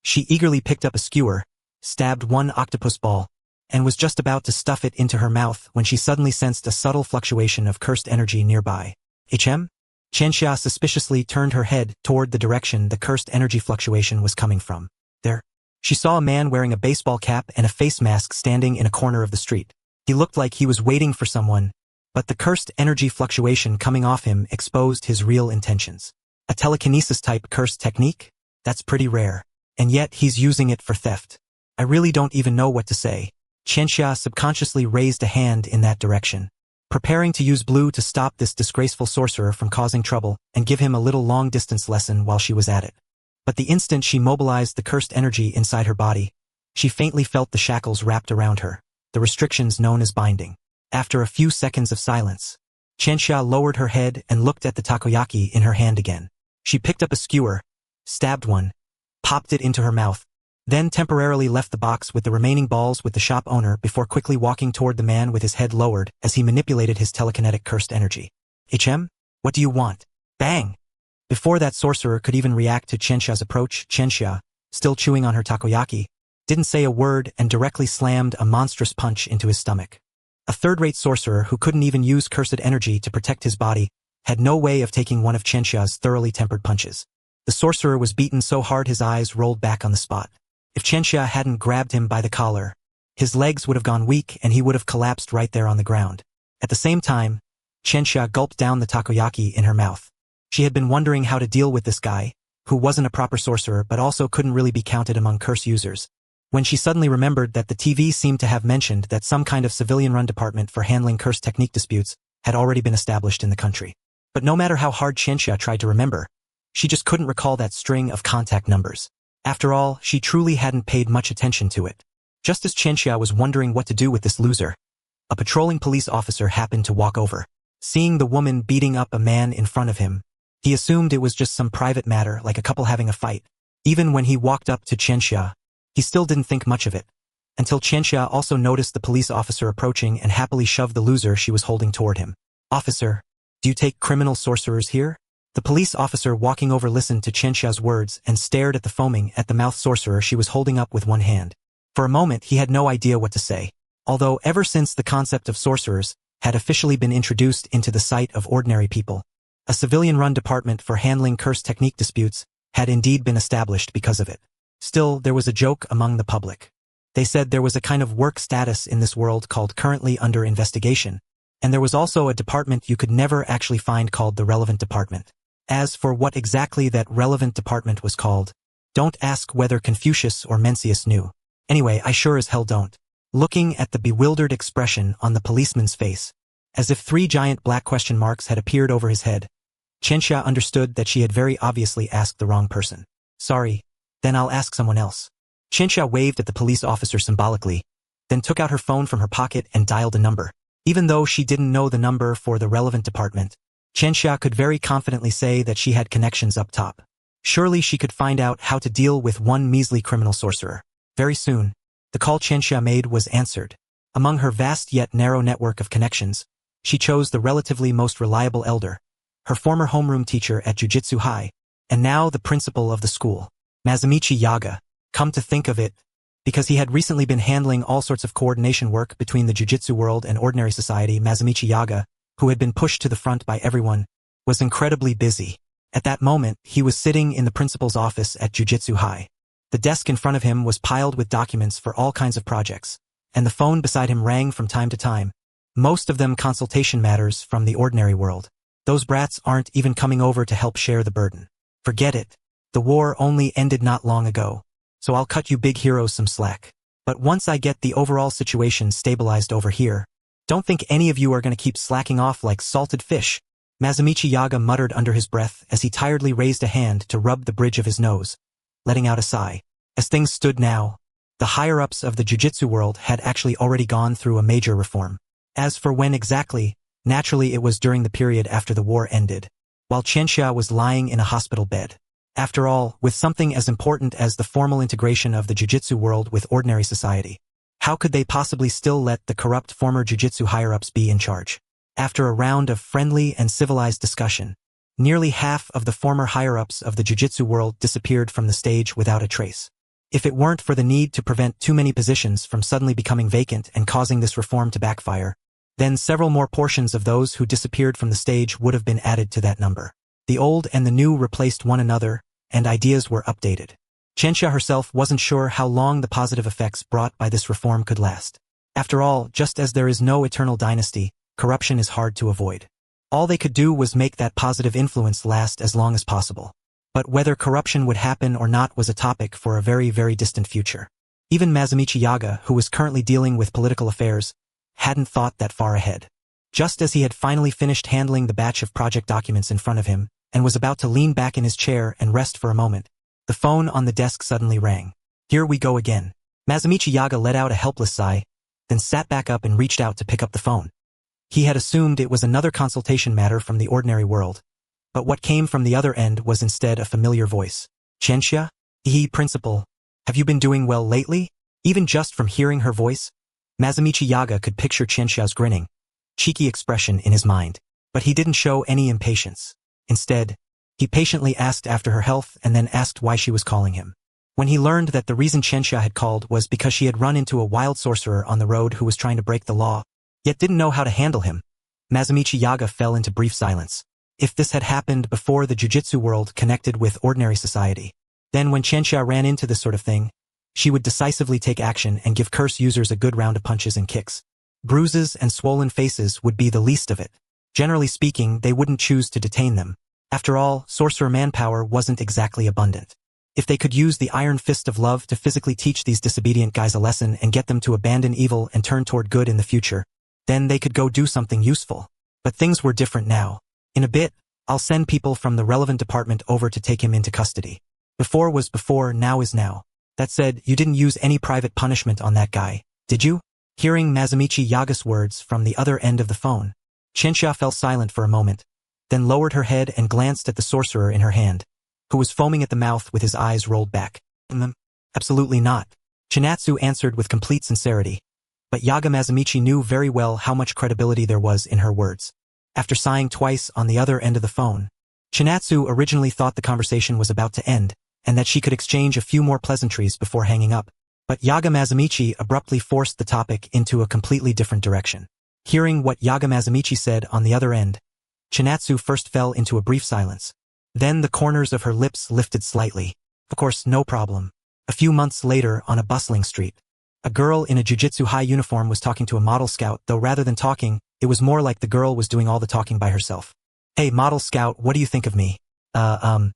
she eagerly picked up a skewer, stabbed 1 octopus ball, and was just about to stuff it into her mouth when she suddenly sensed a subtle fluctuation of cursed energy nearby. HM? Chenxia suspiciously turned her head toward the direction the cursed energy fluctuation was coming from. There, she saw a man wearing a baseball cap and a face mask standing in a corner of the street. He looked like he was waiting for someone, but the cursed energy fluctuation coming off him exposed his real intentions. A telekinesis-type cursed technique? That's pretty rare. And yet he's using it for theft. I really don't even know what to say. Chenxia subconsciously raised a hand in that direction, preparing to use blue to stop this disgraceful sorcerer from causing trouble and give him a little long-distance lesson while she was at it. But the instant she mobilized the cursed energy inside her body, she faintly felt the shackles wrapped around her, the restrictions known as binding. After a few seconds of silence, Qianxia lowered her head and looked at the takoyaki in her hand again. She picked up a skewer, stabbed one, popped it into her mouth, then temporarily left the box with the remaining balls with the shop owner before quickly walking toward the man with his head lowered as he manipulated his telekinetic cursed energy. "HM? What do you want?" Bang! Before that sorcerer could even react to Qianxia's approach, Qianxia, still chewing on her takoyaki, didn't say a word and directly slammed a monstrous punch into his stomach. A third-rate sorcerer who couldn't even use cursed energy to protect his body had no way of taking one of Qianxia's thoroughly tempered punches. The sorcerer was beaten so hard his eyes rolled back on the spot. If Qianxia hadn't grabbed him by the collar, his legs would have gone weak and he would have collapsed right there on the ground. At the same time, Qianxia gulped down the takoyaki in her mouth. She had been wondering how to deal with this guy, who wasn't a proper sorcerer but also couldn't really be counted among curse users, when she suddenly remembered that the TV seemed to have mentioned that some kind of civilian-run department for handling curse technique disputes had already been established in the country. But no matter how hard Qianxia tried to remember, she just couldn't recall that string of contact numbers. After all, she truly hadn't paid much attention to it. Just as Qianxia was wondering what to do with this loser, a patrolling police officer happened to walk over. Seeing the woman beating up a man in front of him, he assumed it was just some private matter like a couple having a fight. Even when he walked up to Qianxia, he still didn't think much of it, until Qianxia also noticed the police officer approaching and happily shoved the loser she was holding toward him. "Officer, do you take criminal sorcerers here?" The police officer walking over listened to Qianxia's words and stared at the foaming at-the-mouth sorcerer she was holding up with one hand. For a moment he had no idea what to say, although ever since the concept of sorcerers had officially been introduced into the sight of ordinary people, a civilian-run department for handling curse technique disputes had indeed been established because of it. Still, there was a joke among the public. They said there was a kind of work status in this world called currently under investigation, and there was also a department you could never actually find called the relevant department. As for what exactly that relevant department was called, don't ask whether Confucius or Mencius knew. Anyway, I sure as hell don't. Looking at the bewildered expression on the policeman's face, as if 3 giant black question marks had appeared over his head, Qianxia understood that she had very obviously asked the wrong person. "Sorry, then I'll ask someone else." Qianxia waved at the police officer symbolically, then took out her phone from her pocket and dialed a number. Even though she didn't know the number for the relevant department, Qianxia could very confidently say that she had connections up top. Surely she could find out how to deal with one measly criminal sorcerer. Very soon, the call Qianxia made was answered. Among her vast yet narrow network of connections, she chose the relatively most reliable elder, her former homeroom teacher at Jujutsu High, and now the principal of the school, Masamichi Yaga. Come to think of it, because he had recently been handling all sorts of coordination work between the Jujutsu world and ordinary society, Masamichi Yaga, who had been pushed to the front by everyone, was incredibly busy. At that moment, he was sitting in the principal's office at Jujutsu High. The desk in front of him was piled with documents for all kinds of projects, and the phone beside him rang from time to time, most of them consultation matters from the ordinary world. Those brats aren't even coming over to help share the burden. Forget it. The war only ended not long ago, so I'll cut you big heroes some slack. But once I get the overall situation stabilized over here, don't think any of you are going to keep slacking off like salted fish. Masamichi Yaga muttered under his breath as he tiredly raised a hand to rub the bridge of his nose, letting out a sigh. As things stood now, the higher-ups of the Jujutsu world had actually already gone through a major reform. As for when exactly, naturally it was during the period after the war ended, while Qianxia was lying in a hospital bed. After all, with something as important as the formal integration of the Jujutsu world with ordinary society, how could they possibly still let the corrupt former Jujutsu higher-ups be in charge? After a round of friendly and civilized discussion, nearly half of the former higher-ups of the Jujutsu world disappeared from the stage without a trace. If it weren't for the need to prevent too many positions from suddenly becoming vacant and causing this reform to backfire, then several more portions of those who disappeared from the stage would have been added to that number. The old and the new replaced one another, and ideas were updated. Qianxia herself wasn't sure how long the positive effects brought by this reform could last. After all, just as there is no eternal dynasty, corruption is hard to avoid. All they could do was make that positive influence last as long as possible. But whether corruption would happen or not was a topic for a very, very distant future. Even Masamichi Yaga, who was currently dealing with political affairs, hadn't thought that far ahead. Just as he had finally finished handling the batch of project documents in front of him, and was about to lean back in his chair and rest for a moment, The phone on the desk suddenly rang. Here we go again. Masamichi Yaga let out a helpless sigh, then sat back up and reached out to pick up the phone. He had assumed it was another consultation matter from the ordinary world, but what came from the other end was instead a familiar voice. Chenxia? Principal. Have you been doing well lately? Even just from hearing her voice, Masamichi Yaga could picture Chenxia's grinning, cheeky expression in his mind, but he didn't show any impatience. Instead, he patiently asked after her health and then asked why she was calling him. When he learned that the reason Chenxia had called was because she had run into a wild sorcerer on the road who was trying to break the law, yet didn't know how to handle him, Masamichi Yaga fell into brief silence. If this had happened before the jujitsu world connected with ordinary society, then when Chenxia ran into this sort of thing, she would decisively take action and give curse users a good round of punches and kicks. Bruises and swollen faces would be the least of it. Generally speaking, they wouldn't choose to detain them. After all, sorcerer manpower wasn't exactly abundant. If they could use the iron fist of love to physically teach these disobedient guys a lesson and get them to abandon evil and turn toward good in the future, then they could go do something useful. But things were different now. In a bit, I'll send people from the relevant department over to take him into custody. Before was before, now is now. That said, you didn't use any private punishment on that guy, did you? Hearing Masamichi Yaga's words from the other end of the phone, Chenxia fell silent for a moment, then lowered her head and glanced at the sorcerer in her hand, who was foaming at the mouth with his eyes rolled back. Absolutely not. Chinatsu answered with complete sincerity, but Yaga Masamichi knew very well how much credibility there was in her words. After sighing twice on the other end of the phone, Chinatsu originally thought the conversation was about to end, and that she could exchange a few more pleasantries before hanging up. But Yaga Masamichi abruptly forced the topic into a completely different direction. Hearing what Yaga Masamichi said on the other end, Chinatsu first fell into a brief silence. Then the corners of her lips lifted slightly. Of course, no problem. A few months later, on a bustling street, a girl in a jujitsu high uniform was talking to a model scout, though rather than talking, it was more like the girl was doing all the talking by herself. Hey, model scout, what do you think of me? I'm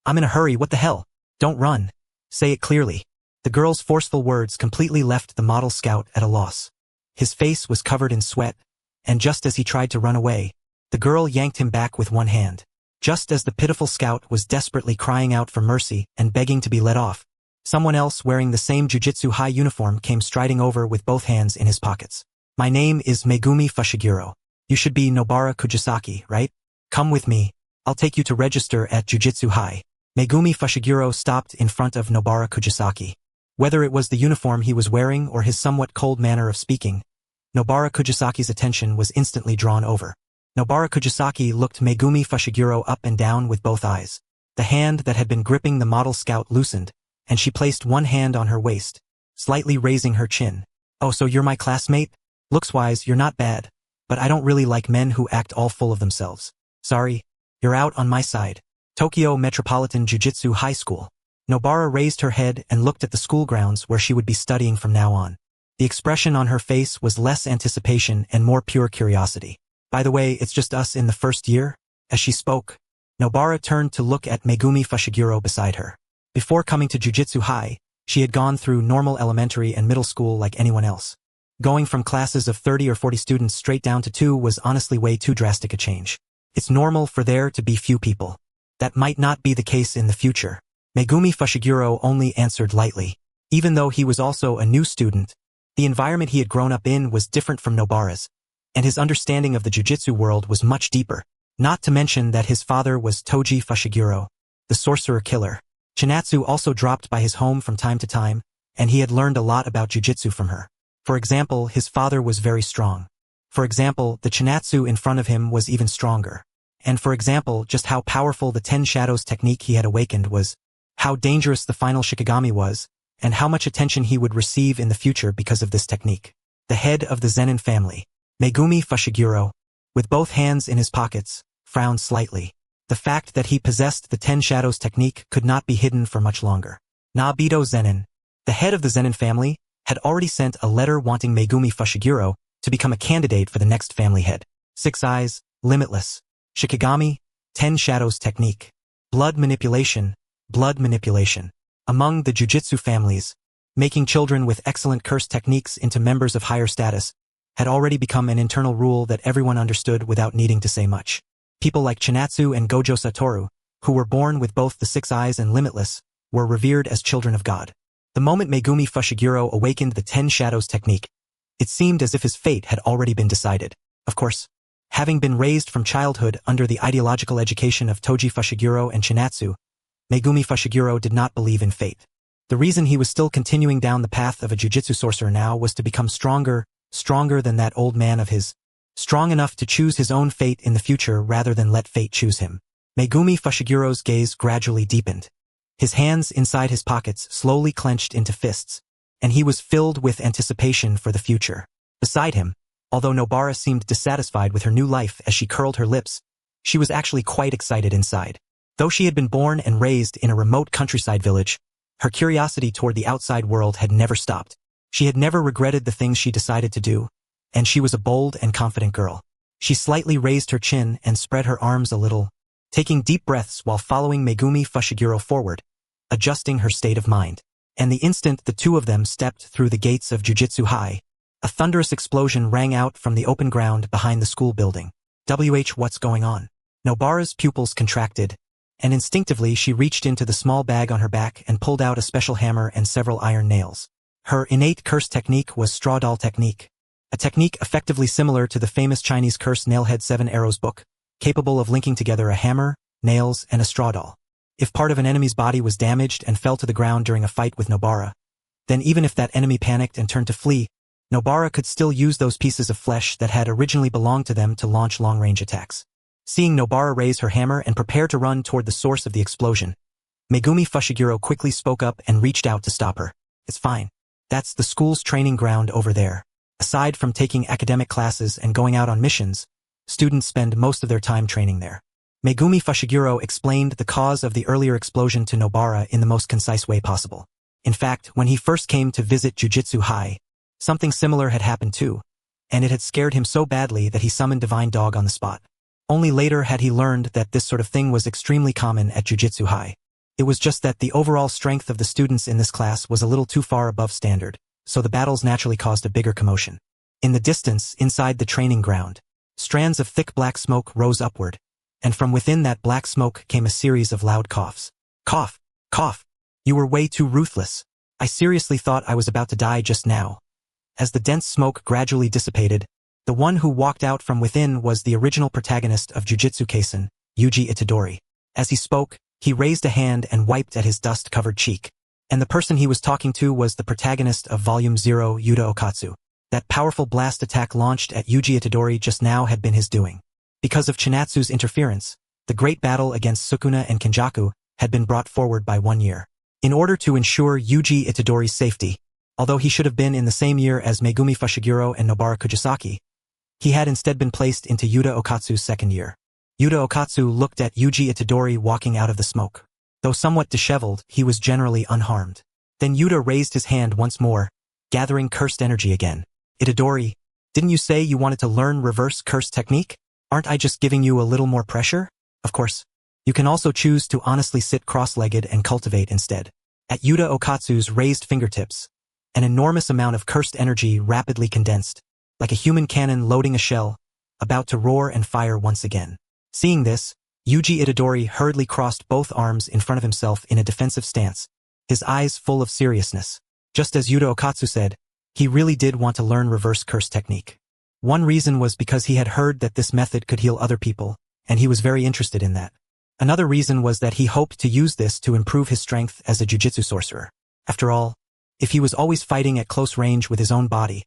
in a hurry, what the hell? Don't run. Say it clearly. The girl's forceful words completely left the model scout at a loss. His face was covered in sweat, and just as he tried to run away, the girl yanked him back with one hand. Just as the pitiful scout was desperately crying out for mercy and begging to be let off, someone else wearing the same jujitsu high uniform came striding over with both hands in his pockets. My name is Megumi Fushiguro. You should be Nobara Kujisaki, right? Come with me. I'll take you to register at Jujitsu High. Megumi Fushiguro stopped in front of Nobara Kujisaki. Whether it was the uniform he was wearing or his somewhat cold manner of speaking, Nobara Kujisaki's attention was instantly drawn over. Nobara Kujisaki looked Megumi Fushiguro up and down with both eyes. The hand that had been gripping the model scout loosened, and she placed one hand on her waist, slightly raising her chin. Oh, so you're my classmate? Looks-wise, you're not bad, but I don't really like men who act all full of themselves. Sorry, you're out on my side. Tokyo Metropolitan Jiu-Jitsu High School. Nobara raised her head and looked at the school grounds where she would be studying from now on. The expression on her face was less anticipation and more pure curiosity. By the way, it's just us in the first year? As she spoke, Nobara turned to look at Megumi Fushiguro beside her. Before coming to Jiu-Jitsu High, she had gone through normal elementary and middle school like anyone else. Going from classes of 30 or 40 students straight down to 2 was honestly way too drastic a change. It's normal for there to be few people. That might not be the case in the future. Megumi Fushiguro only answered lightly. Even though he was also a new student, the environment he had grown up in was different from Nobara's, and his understanding of the jiu-jitsu world was much deeper. Not to mention that his father was Toji Fushiguro, the sorcerer killer. Chinatsu also dropped by his home from time to time, and he had learned a lot about jiu-jitsu from her. For example, his father was very strong. For example, the Chinatsu in front of him was even stronger. And for example, just how powerful the 10 Shadows technique he had awakened was, how dangerous the final Shikigami was, and how much attention he would receive in the future because of this technique. The head of the Zenin family, Megumi Fushiguro, with both hands in his pockets, frowned slightly. The fact that he possessed the 10 Shadows technique could not be hidden for much longer. Nabito Zenin, the head of the Zenin family, had already sent a letter wanting Megumi Fushiguro to become a candidate for the next family head. 6 Eyes, Limitless, Shikigami, 10 Shadows technique, blood manipulation. Among the jujitsu families, making children with excellent curse techniques into members of higher status had already become an internal rule that everyone understood without needing to say much. People like Chinatsu and Gojo Satoru, who were born with both the 6 Eyes and Limitless, were revered as children of God. The moment Megumi Fushiguro awakened the 10 Shadows technique, it seemed as if his fate had already been decided. Of course, having been raised from childhood under the ideological education of Toji Fushiguro and Chinatsu, Megumi Fushiguro did not believe in fate. The reason he was still continuing down the path of a jujitsu sorcerer now was to become stronger than that old man of his, strong enough to choose his own fate in the future rather than let fate choose him. Megumi Fushiguro's gaze gradually deepened. His hands inside his pockets slowly clenched into fists, and he was filled with anticipation for the future. Beside him, although Nobara seemed dissatisfied with her new life as she curled her lips, she was actually quite excited inside. Though she had been born and raised in a remote countryside village, her curiosity toward the outside world had never stopped. She had never regretted the things she decided to do, and she was a bold and confident girl. She slightly raised her chin and spread her arms a little, taking deep breaths while following Megumi Fushiguro forward, adjusting her state of mind. And the instant the two of them stepped through the gates of Jujutsu High, a thunderous explosion rang out from the open ground behind the school building. What's going on? Nobara's pupils contracted, and instinctively she reached into the small bag on her back and pulled out a special hammer and several iron nails. Her innate curse technique was straw doll technique, a technique effectively similar to the famous Chinese curse Nailhead 7 Arrows book, capable of linking together a hammer, nails, and a straw doll. If part of an enemy's body was damaged and fell to the ground during a fight with Nobara, then even if that enemy panicked and turned to flee, Nobara could still use those pieces of flesh that had originally belonged to them to launch long-range attacks. Seeing Nobara raise her hammer and prepare to run toward the source of the explosion, Megumi Fushiguro quickly spoke up and reached out to stop her. It's fine. That's the school's training ground over there. Aside from taking academic classes and going out on missions, students spend most of their time training there. Megumi Fushiguro explained the cause of the earlier explosion to Nobara in the most concise way possible. In fact, when he first came to visit Jujutsu High, something similar had happened too, and it had scared him so badly that he summoned Divine Dog on the spot. Only later had he learned that this sort of thing was extremely common at Jujutsu High. It was just that the overall strength of the students in this class was a little too far above standard, so the battles naturally caused a bigger commotion. In the distance, inside the training ground, strands of thick black smoke rose upward, and from within that black smoke came a series of loud coughs. Cough, cough. You were way too ruthless. I seriously thought I was about to die just now. As the dense smoke gradually dissipated, the one who walked out from within was the original protagonist of Jujutsu Kaisen, Yuji Itadori. As he spoke, he raised a hand and wiped at his dust-covered cheek. And the person he was talking to was the protagonist of Volume 0, Yuta Okatsu. That powerful blast attack launched at Yuji Itadori just now had been his doing. Because of Chinatsu's interference, the great battle against Sukuna and Kenjaku had been brought forward by 1 year. In order to ensure Yuji Itadori's safety, although he should have been in the same year as Megumi Fushiguro and Nobara Kujisaki, he had instead been placed into Yuta Okatsu's second year. Yuta Okatsu looked at Yuji Itadori walking out of the smoke. Though somewhat disheveled, he was generally unharmed. Then Yuta raised his hand once more, gathering cursed energy again. Itadori, didn't you say you wanted to learn reverse curse technique? Aren't I just giving you a little more pressure? Of course. You can also choose to honestly sit cross-legged and cultivate instead. At Yuta Okatsu's raised fingertips, an enormous amount of cursed energy rapidly condensed, like a human cannon loading a shell, about to roar and fire once again. Seeing this, Yuji Itadori hurriedly crossed both arms in front of himself in a defensive stance, his eyes full of seriousness. Just as Yuta Okatsu said, he really did want to learn reverse curse technique. One reason was because he had heard that this method could heal other people, and he was very interested in that. Another reason was that he hoped to use this to improve his strength as a jujitsu sorcerer. After all, if he was always fighting at close range with his own body,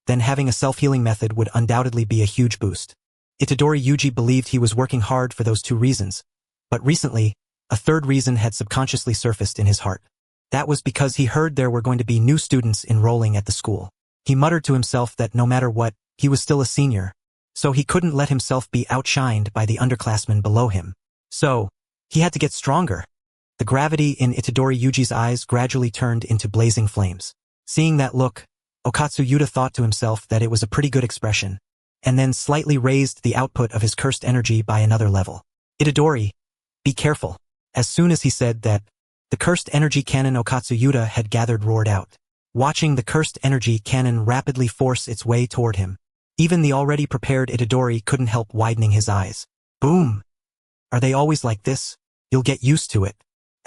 then having a self-healing method would undoubtedly be a huge boost. Itadori Yuji believed he was working hard for those 2 reasons, but recently, a third reason had subconsciously surfaced in his heart. That was because he heard there were going to be new students enrolling at the school. He muttered to himself that no matter what, he was still a senior, so he couldn't let himself be outshined by the underclassmen below him. So, he had to get stronger. The gravity in Itadori Yuji's eyes gradually turned into blazing flames. Seeing that look, Okatsu Yuta thought to himself that it was a pretty good expression, and then slightly raised the output of his cursed energy by another level. Itadori, be careful. As soon as he said that, the cursed energy cannon Okatsu Yuta had gathered roared out. Watching the cursed energy cannon rapidly force its way toward him, even the already prepared Itadori couldn't help widening his eyes. Boom! Are they always like this? You'll get used to it.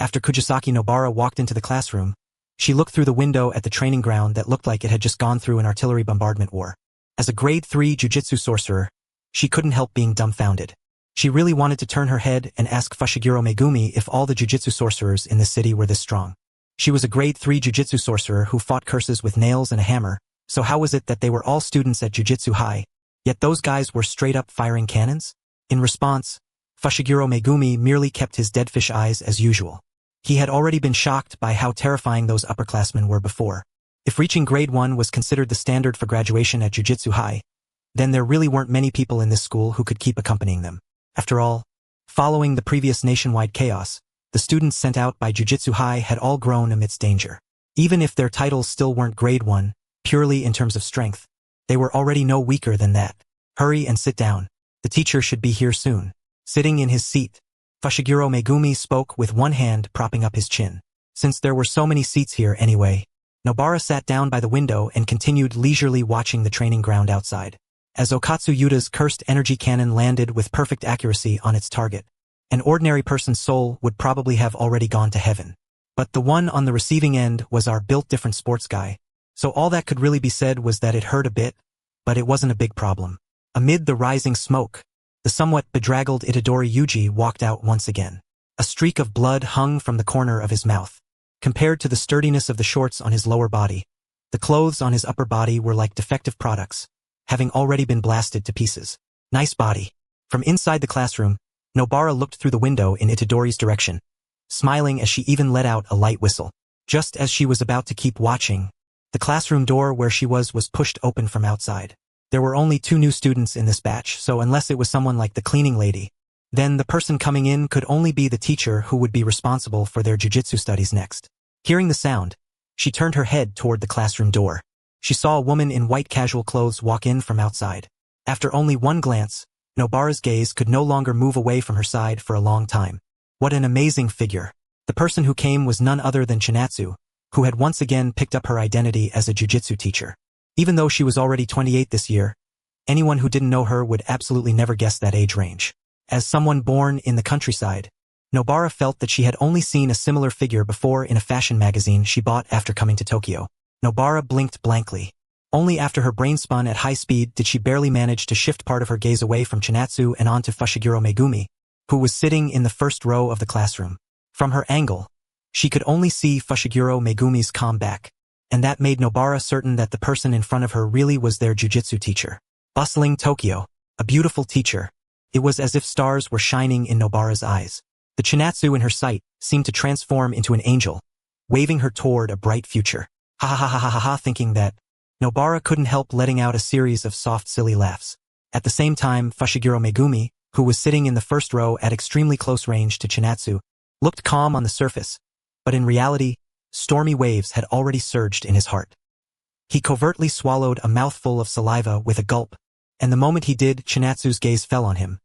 After Kujisaki Nobara walked into the classroom, she looked through the window at the training ground that looked like it had just gone through an artillery bombardment war. As a grade 3 jujitsu sorcerer, she couldn't help being dumbfounded. She really wanted to turn her head and ask Fushiguro Megumi if all the jujitsu sorcerers in the city were this strong. She was a grade 3 jujitsu sorcerer who fought curses with nails and a hammer, so how was it that they were all students at Jujutsu High, yet those guys were straight up firing cannons? In response, Fushiguro Megumi merely kept his dead fish eyes as usual. He had already been shocked by how terrifying those upperclassmen were before. If reaching grade 1 was considered the standard for graduation at Jujutsu High, then there really weren't many people in this school who could keep accompanying them. After all, following the previous nationwide chaos, the students sent out by Jujutsu High had all grown amidst danger. Even if their titles still weren't grade 1, purely in terms of strength, they were already no weaker than that. Hurry and sit down. The teacher should be here soon. Sitting in his seat, Fushiguro Megumi spoke with one hand propping up his chin. Since there were so many seats here anyway, Nobara sat down by the window and continued leisurely watching the training ground outside. As Okatsu Yuta's cursed energy cannon landed with perfect accuracy on its target, an ordinary person's soul would probably have already gone to heaven. But the one on the receiving end was our built-different sports guy, so all that could really be said was that it hurt a bit, but it wasn't a big problem. Amid the rising smoke, the somewhat bedraggled Itadori Yuji walked out once again. A streak of blood hung from the corner of his mouth. Compared to the sturdiness of the shorts on his lower body, the clothes on his upper body were like defective products, having already been blasted to pieces. Nice body. From inside the classroom, Nobara looked through the window in Itadori's direction, smiling as she even let out a light whistle. Just as she was about to keep watching, the classroom door where she was pushed open from outside. There were only 2 new students in this batch, so unless it was someone like the cleaning lady, then the person coming in could only be the teacher who would be responsible for their jujitsu studies next. Hearing the sound, she turned her head toward the classroom door. She saw a woman in white casual clothes walk in from outside. After only one glance, Nobara's gaze could no longer move away from her side for a long time. What an amazing figure. The person who came was none other than Chinatsu, who had once again picked up her identity as a jujitsu teacher. Even though she was already 28 this year, anyone who didn't know her would absolutely never guess that age range. As someone born in the countryside, Nobara felt that she had only seen a similar figure before in a fashion magazine she bought after coming to Tokyo. Nobara blinked blankly. Only after her brain spun at high speed did she barely manage to shift part of her gaze away from Chinatsu and onto Fushiguro Megumi, who was sitting in the first row of the classroom. From her angle, she could only see Fushiguro Megumi's calm back, and that made Nobara certain that the person in front of her really was their jujitsu teacher. Bustling Tokyo, a beautiful teacher. It was as if stars were shining in Nobara's eyes. The Chinatsu in her sight seemed to transform into an angel, waving her toward a bright future. Ha ha ha ha ha ha, thinking that, Nobara couldn't help letting out a series of soft silly laughs. At the same time, Fushiguro Megumi, who was sitting in the first row at extremely close range to Chinatsu, looked calm on the surface, but in reality, stormy waves had already surged in his heart. He covertly swallowed a mouthful of saliva with a gulp, and the moment he did, Chinatsu's gaze fell on him,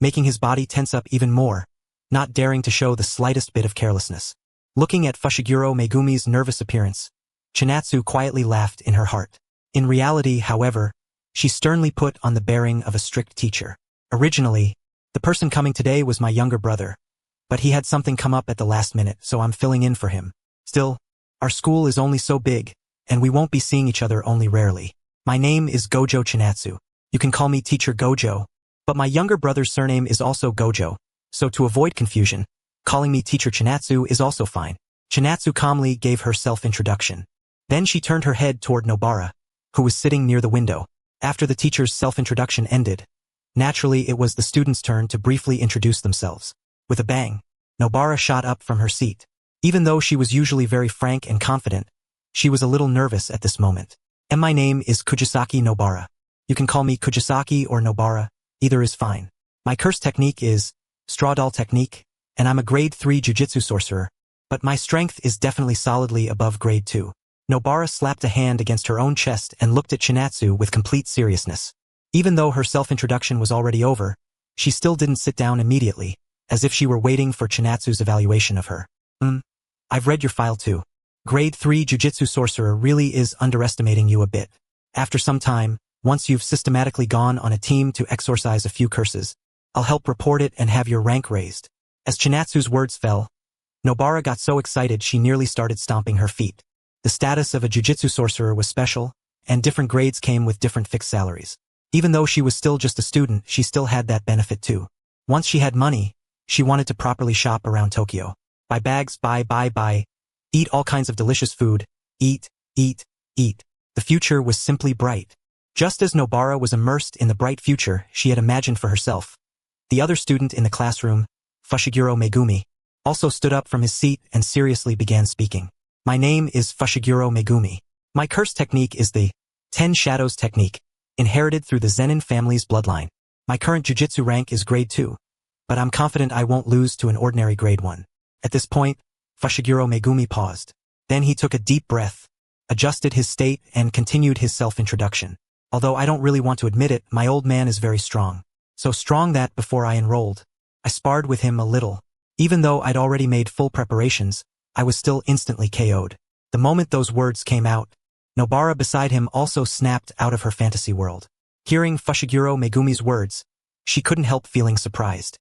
making his body tense up even more, not daring to show the slightest bit of carelessness. Looking at Fushiguro Megumi's nervous appearance, Chinatsu quietly laughed in her heart. In reality, however, she sternly put on the bearing of a strict teacher. Originally, the person coming today was my younger brother, but he had something come up at the last minute, so I'm filling in for him. Still, our school is only so big, and we won't be seeing each other only rarely. My name is Gojo Chinatsu. You can call me Teacher Gojo, but my younger brother's surname is also Gojo, so to avoid confusion, calling me Teacher Chinatsu is also fine. Chinatsu calmly gave her self-introduction. Then she turned her head toward Nobara, who was sitting near the window. After the teacher's self-introduction ended, naturally it was the students' turn to briefly introduce themselves. With a bang, Nobara shot up from her seat. Even though she was usually very frank and confident, she was a little nervous at this moment. And my name is Kujisaki Nobara. You can call me Kujisaki or Nobara, either is fine. My curse technique is straw doll technique, and I'm a grade 3 jujitsu sorcerer, but my strength is definitely solidly above grade 2. Nobara slapped a hand against her own chest and looked at Chinatsu with complete seriousness. Even though her self-introduction was already over, she still didn't sit down immediately, as if she were waiting for Chinatsu's evaluation of her. I've read your file too. Grade 3 jujitsu sorcerer really is underestimating you a bit. After some time, once you've systematically gone on a team to exorcise a few curses, I'll help report it and have your rank raised. As Chinatsu's words fell, Nobara got so excited she nearly started stomping her feet. The status of a jujitsu sorcerer was special, and different grades came with different fixed salaries. Even though she was still just a student, she still had that benefit too. Once she had money, she wanted to properly shop around Tokyo. Buy bags, buy. Eat all kinds of delicious food. Eat. The future was simply bright. Just as Nobara was immersed in the bright future she had imagined for herself, the other student in the classroom, Fushiguro Megumi, also stood up from his seat and seriously began speaking. My name is Fushiguro Megumi. My curse technique is the 10 Shadows technique, inherited through the Zenin family's bloodline. My current jujitsu rank is grade 2, but I'm confident I won't lose to an ordinary grade 1. At this point, Fushiguro Megumi paused. Then he took a deep breath, adjusted his state, and continued his self-introduction. Although I don't really want to admit it, my old man is very strong. So strong that before I enrolled, I sparred with him a little. Even though I'd already made full preparations, I was still instantly KO'd. The moment those words came out, Nobara beside him also snapped out of her fantasy world. Hearing Fushiguro Megumi's words, she couldn't help feeling surprised.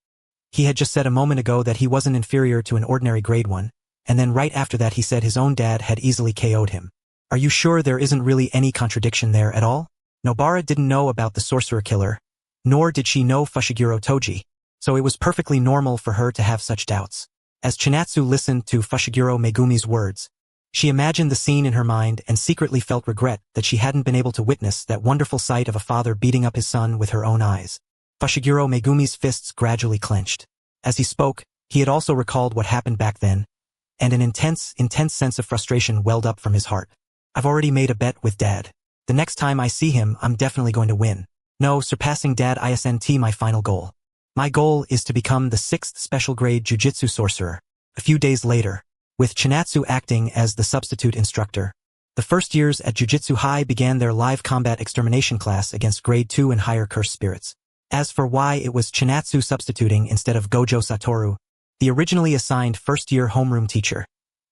He had just said a moment ago that he wasn't inferior to an ordinary grade 1, and then right after that he said his own dad had easily KO'd him. Are you sure there isn't really any contradiction there at all? Nobara didn't know about the sorcerer killer, nor did she know Fushiguro Toji, so it was perfectly normal for her to have such doubts. As Chinatsu listened to Fushiguro Megumi's words, she imagined the scene in her mind and secretly felt regret that she hadn't been able to witness that wonderful sight of a father beating up his son with her own eyes. Fushiguro Megumi's fists gradually clenched. As he spoke, he had also recalled what happened back then, and an intense sense of frustration welled up from his heart. I've already made a bet with Dad. The next time I see him, I'm definitely going to win. No, surpassing Dad isn't my final goal. My goal is to become the 6th special grade jujitsu sorcerer. A few days later, with Chinatsu acting as the substitute instructor, the first years at Jujutsu High began their live combat extermination class against grade 2 and higher cursed spirits. As for why it was Chinatsu substituting instead of Gojo Satoru, the originally assigned first-year homeroom teacher,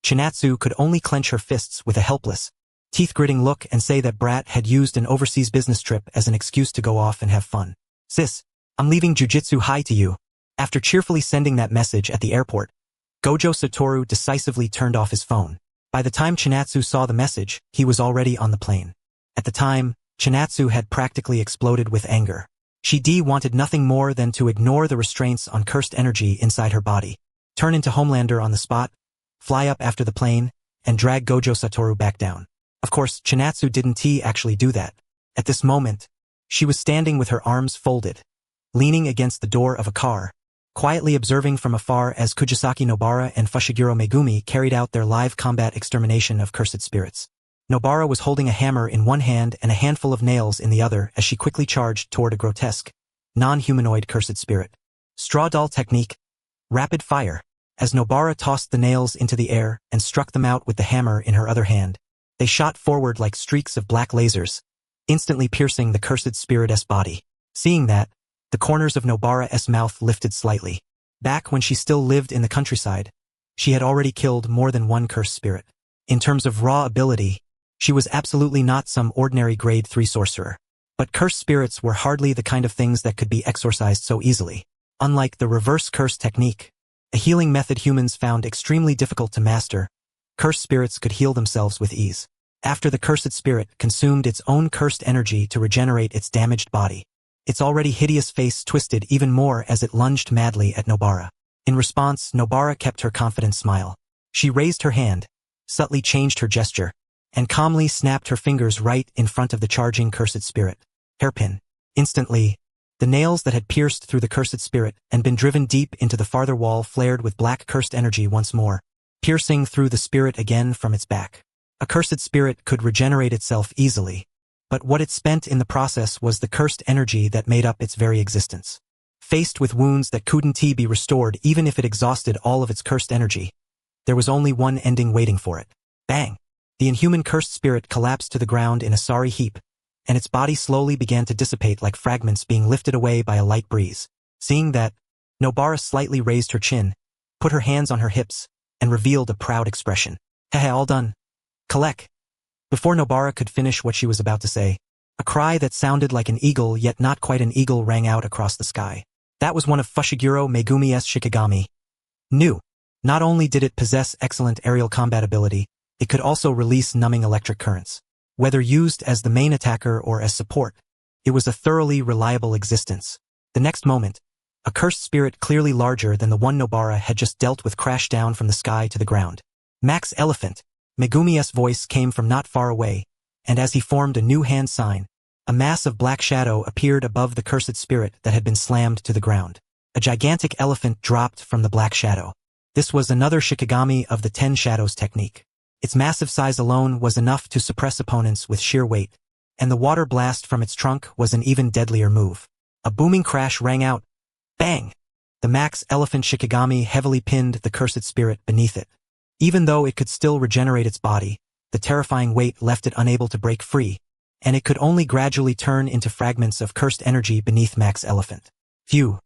Chinatsu could only clench her fists with a helpless, teeth-gritting look and say that Brat had used an overseas business trip as an excuse to go off and have fun. Sis, I'm leaving Jujutsu High to you. After cheerfully sending that message at the airport, Gojo Satoru decisively turned off his phone. By the time Chinatsu saw the message, he was already on the plane. At the time, Chinatsu had practically exploded with anger. She wanted nothing more than to ignore the restraints on cursed energy inside her body, turn into Homelander on the spot, fly up after the plane, and drag Gojo Satoru back down. Of course, Chinatsu didn't actually do that. At this moment, she was standing with her arms folded, leaning against the door of a car, quietly observing from afar as Kujisaki Nobara and Fushiguro Megumi carried out their live combat extermination of cursed spirits. Nobara was holding a hammer in one hand and a handful of nails in the other as she quickly charged toward a grotesque, non-humanoid cursed spirit. Straw doll technique, rapid fire. As Nobara tossed the nails into the air and struck them out with the hammer in her other hand, they shot forward like streaks of black lasers, instantly piercing the cursed spirit's body. Seeing that, the corners of Nobara's mouth lifted slightly. Back when she still lived in the countryside, she had already killed more than one cursed spirit. In terms of raw ability, she was absolutely not some ordinary grade 3 sorcerer. But cursed spirits were hardly the kind of things that could be exorcised so easily. Unlike the reverse curse technique, a healing method humans found extremely difficult to master, cursed spirits could heal themselves with ease. After the cursed spirit consumed its own cursed energy to regenerate its damaged body, its already hideous face twisted even more as it lunged madly at Nobara. In response, Nobara kept her confident smile. She raised her hand, subtly changed her gesture, and calmly snapped her fingers right in front of the charging cursed spirit. Hairpin. Instantly, the nails that had pierced through the cursed spirit and been driven deep into the farther wall flared with black cursed energy once more, piercing through the spirit again from its back. A cursed spirit could regenerate itself easily, but what it spent in the process was the cursed energy that made up its very existence. Faced with wounds that couldn't be restored even if it exhausted all of its cursed energy, there was only one ending waiting for it. Bang! The inhuman cursed spirit collapsed to the ground in a sorry heap, and its body slowly began to dissipate like fragments being lifted away by a light breeze. Seeing that, Nobara slightly raised her chin, put her hands on her hips, and revealed a proud expression. Hehe, all done. Collect. Before Nobara could finish what she was about to say, a cry that sounded like an eagle yet not quite an eagle rang out across the sky. That was one of Fushiguro Megumi's Shikigami. Not only did it possess excellent aerial combat ability, it could also release numbing electric currents. Whether used as the main attacker or as support, it was a thoroughly reliable existence. The next moment, a cursed spirit clearly larger than the one Nobara had just dealt with crashed down from the sky to the ground. Max Elephant, Megumi's voice came from not far away, and as he formed a new hand sign, a mass of black shadow appeared above the cursed spirit that had been slammed to the ground. A gigantic elephant dropped from the black shadow. This was another Shikigami of the 10 Shadows technique. Its massive size alone was enough to suppress opponents with sheer weight, and the water blast from its trunk was an even deadlier move. A booming crash rang out. Bang! The Max Elephant Shikigami heavily pinned the cursed spirit beneath it. Even though it could still regenerate its body, the terrifying weight left it unable to break free, and it could only gradually turn into fragments of cursed energy beneath Max Elephant. Phew.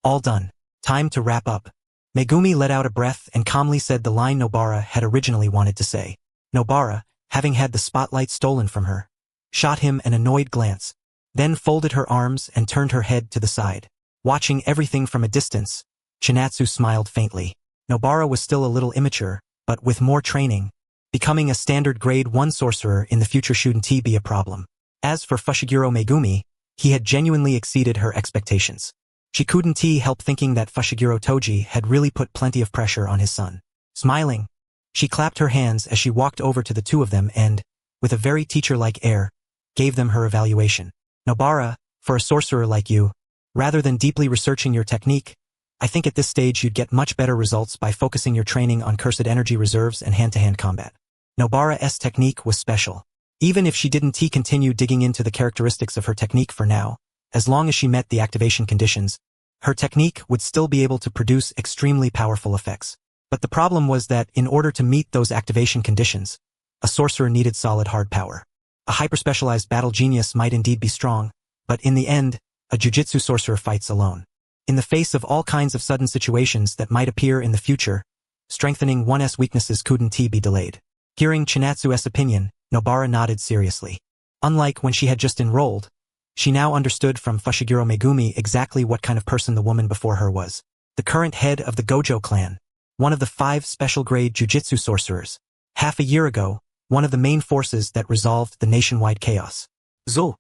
All done. Time to wrap up. Megumi let out a breath and calmly said the line Nobara had originally wanted to say. Nobara, having had the spotlight stolen from her, shot him an annoyed glance, then folded her arms and turned her head to the side. Watching everything from a distance, Chinatsu smiled faintly. Nobara was still a little immature, but with more training, becoming a standard grade 1 sorcerer in the future shouldn't be a problem. As for Fushiguro Megumi, he had genuinely exceeded her expectations. She couldn't help thinking that Fushiguro Toji had really put plenty of pressure on his son. Smiling, she clapped her hands as she walked over to the two of them and, with a very teacher-like air, gave them her evaluation. Nobara, for a sorcerer like you, rather than deeply researching your technique, I think at this stage you'd get much better results by focusing your training on cursed energy reserves and hand-to-hand combat. Nobara's technique was special. Even if she didn't continue digging into the characteristics of her technique for now, as long as she met the activation conditions, her technique would still be able to produce extremely powerful effects. But the problem was that in order to meet those activation conditions, a sorcerer needed solid hard power. A hyper-specialized battle genius might indeed be strong, but in the end, a jujitsu sorcerer fights alone. In the face of all kinds of sudden situations that might appear in the future, strengthening one's weaknesses couldn't be delayed. Hearing Chinatsu's opinion, Nobara nodded seriously. Unlike when she had just enrolled, she now understood from Fushiguro Megumi exactly what kind of person the woman before her was. The current head of the Gojo clan, one of the 5 special-grade jujitsu sorcerers. Half a year ago, one of the main forces that resolved the nationwide chaos. So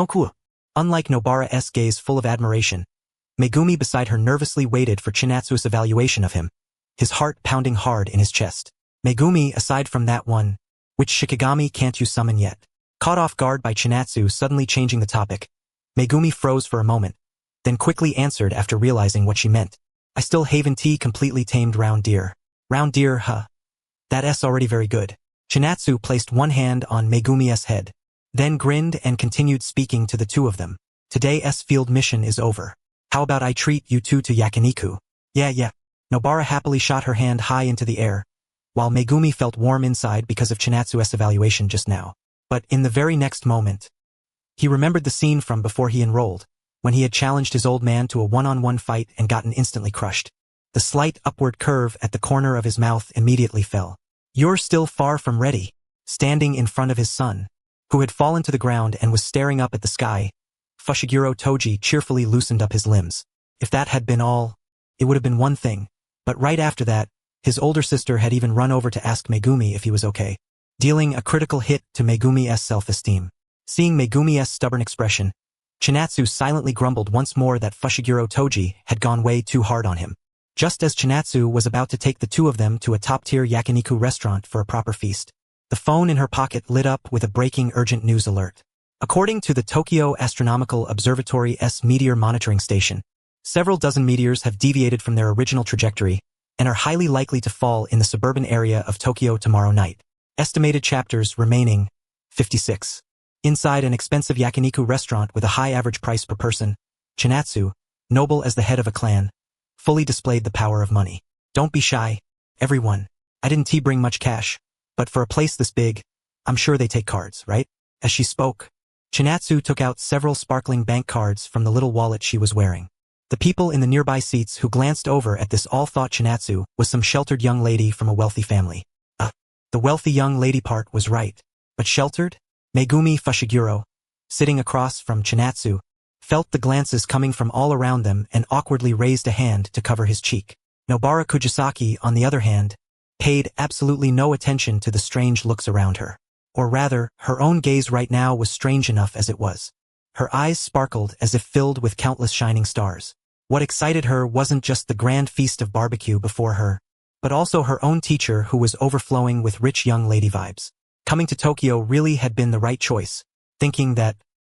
cool. Unlike Nobara's gaze full of admiration, Megumi beside her nervously waited for Chinatsu's evaluation of him, his heart pounding hard in his chest. Megumi, aside from that one, which Shikigami can't you summon yet? Caught off guard by Chinatsu suddenly changing the topic, Megumi froze for a moment, then quickly answered after realizing what she meant. I still haven't completely tamed Round Deer. Round Deer, huh? That's already very good. Chinatsu placed one hand on Megumi's head, then grinned and continued speaking to the two of them. Today's field mission is over. How about I treat you two to yakiniku? Yeah. Nobara happily shot her hand high into the air, while Megumi felt warm inside because of Chinatsu's evaluation just now. But in the very next moment, he remembered the scene from before he enrolled, when he had challenged his old man to a one-on-one fight and gotten instantly crushed. The slight upward curve at the corner of his mouth immediately fell. You're still far from ready. Standing in front of his son, who had fallen to the ground and was staring up at the sky, Fushiguro Toji cheerfully loosened up his limbs. If that had been all, it would have been one thing, but right after that, his older sister had even run over to ask Megumi if he was okay, dealing a critical hit to Megumi's self-esteem. Seeing Megumi's stubborn expression, Chinatsu silently grumbled once more that Fushiguro Toji had gone way too hard on him. Just as Chinatsu was about to take the two of them to a top-tier yakiniku restaurant for a proper feast, the phone in her pocket lit up with a breaking urgent news alert. According to the Tokyo Astronomical Observatory's meteor monitoring station, several dozen meteors have deviated from their original trajectory and are highly likely to fall in the suburban area of Tokyo tomorrow night. Estimated chapters remaining, 56. Inside an expensive yakiniku restaurant with a high average price per person, Chinatsu, noble as the head of a clan, fully displayed the power of money. Don't be shy, everyone. I didn't bring much cash, but for a place this big, I'm sure they take cards, right? As she spoke, Chinatsu took out several sparkling bank cards from the little wallet she was wearing. The people in the nearby seats who glanced over at this all thought Chinatsu was some sheltered young lady from a wealthy family. The wealthy young lady part was right. But sheltered? Megumi Fushiguro, sitting across from Chinatsu, felt the glances coming from all around them and awkwardly raised a hand to cover his cheek. Nobara Kujisaki, on the other hand, paid absolutely no attention to the strange looks around her. Or rather, her own gaze right now was strange enough as it was. Her eyes sparkled as if filled with countless shining stars. What excited her wasn't just the grand feast of barbecue before her, but also her own teacher who was overflowing with rich young lady vibes. Coming to Tokyo really had been the right choice. Thinking that,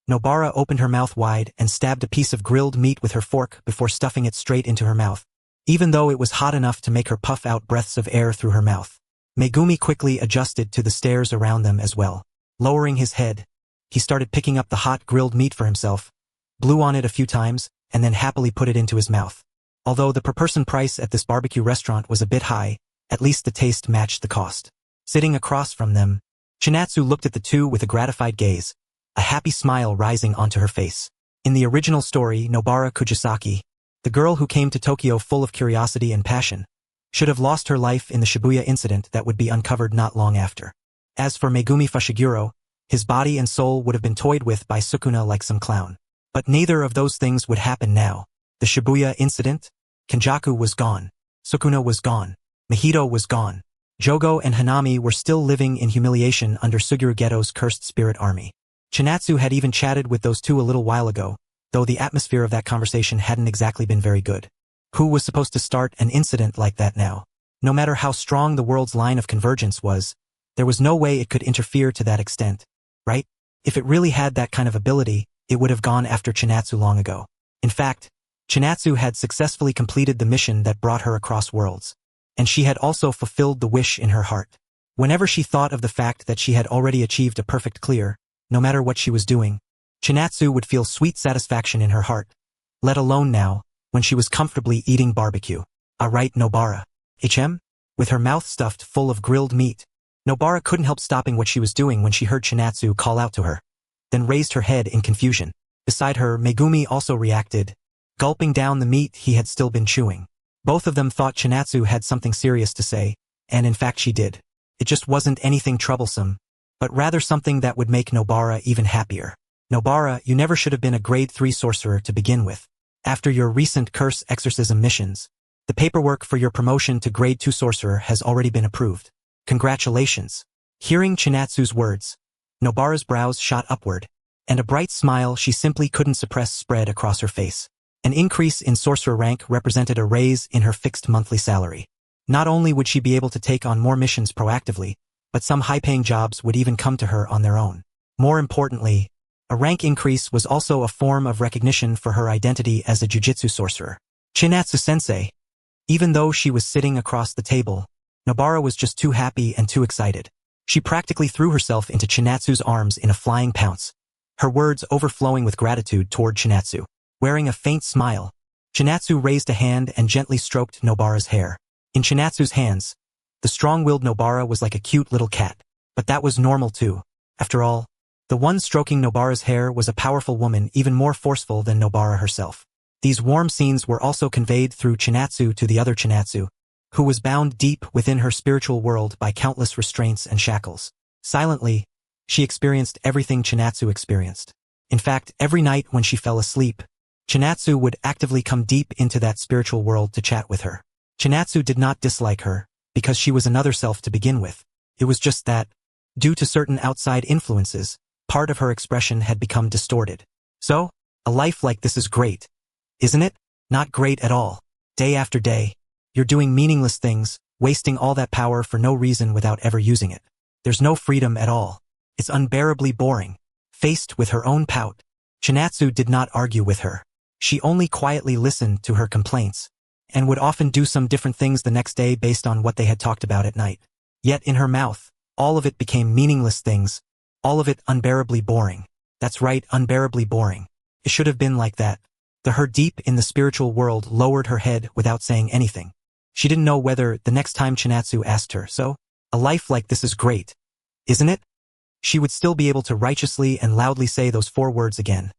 Nobara opened her mouth wide and stabbed a piece of grilled meat with her fork before stuffing it straight into her mouth, even though it was hot enough to make her puff out breaths of air through her mouth. Megumi quickly adjusted to the stares around them as well. Lowering his head, he started picking up the hot grilled meat for himself, blew on it a few times, and then happily put it into his mouth. Although the per-person price at this barbecue restaurant was a bit high, at least the taste matched the cost. Sitting across from them, Chinatsu looked at the two with a gratified gaze, a happy smile rising onto her face. In the original story, Nobara Kujisaki, the girl who came to Tokyo full of curiosity and passion, should have lost her life in the Shibuya incident that would be uncovered not long after. As for Megumi Fushiguro, his body and soul would have been toyed with by Sukuna like some clown. But neither of those things would happen now. The Shibuya incident? Kenjaku was gone. Sukuna was gone. Mahito was gone. Jogo and Hanami were still living in humiliation under Suguru Geto's cursed spirit army. Chinatsu had even chatted with those two a little while ago, though the atmosphere of that conversation hadn't exactly been very good. Who was supposed to start an incident like that now? No matter how strong the world's line of convergence was, there was no way it could interfere to that extent, right? If it really had that kind of ability, it would have gone after Chinatsu long ago. In fact, Chinatsu had successfully completed the mission that brought her across worlds, and she had also fulfilled the wish in her heart. Whenever she thought of the fact that she had already achieved a perfect clear, no matter what she was doing, Chinatsu would feel sweet satisfaction in her heart, let alone now, when she was comfortably eating barbecue. Alright, Nobara. With her mouth stuffed full of grilled meat, Nobara couldn't help stopping what she was doing when she heard Chinatsu call out to her, then raised her head in confusion. Beside her, Megumi also reacted, gulping down the meat he had still been chewing. Both of them thought Chinatsu had something serious to say, and in fact she did. It just wasn't anything troublesome, but rather something that would make Nobara even happier. Nobara, you never should have been a grade 3 sorcerer to begin with. After your recent curse exorcism missions, the paperwork for your promotion to grade 2 sorcerer has already been approved. Congratulations. Hearing Chinatsu's words, Nobara's brows shot upward, and a bright smile she simply couldn't suppress spread across her face. An increase in sorcerer rank represented a raise in her fixed monthly salary. Not only would she be able to take on more missions proactively, but some high-paying jobs would even come to her on their own. More importantly, a rank increase was also a form of recognition for her identity as a jujitsu sorcerer. Chinatsu-sensei. Even though she was sitting across the table, Nobara was just too happy and too excited. She practically threw herself into Chinatsu's arms in a flying pounce, her words overflowing with gratitude toward Chinatsu. Wearing a faint smile, Chinatsu raised a hand and gently stroked Nobara's hair. In Chinatsu's hands, the strong-willed Nobara was like a cute little cat. But that was normal too. After all, the one stroking Nobara's hair was a powerful woman even more forceful than Nobara herself. These warm scenes were also conveyed through Chinatsu to the other Chinatsu, who was bound deep within her spiritual world by countless restraints and shackles. Silently, she experienced everything Chinatsu experienced. In fact, every night when she fell asleep, Chinatsu would actively come deep into that spiritual world to chat with her. Chinatsu did not dislike her, because she was another self to begin with. It was just that, due to certain outside influences, part of her expression had become distorted. So, a life like this is great, isn't it? Not great at all. Day after day, you're doing meaningless things, wasting all that power for no reason without ever using it. There's no freedom at all. It's unbearably boring. Faced with her own pout, Chinatsu did not argue with her. She only quietly listened to her complaints, and would often do some different things the next day based on what they had talked about at night. Yet in her mouth, all of it became meaningless things, all of it unbearably boring. That's right, unbearably boring. It should have been like that. The her deep in the spiritual world lowered her head without saying anything. She didn't know whether, the next time Chinatsu asked her, so, a life like this is great, isn't it? She would still be able to righteously and loudly say those 4 words again.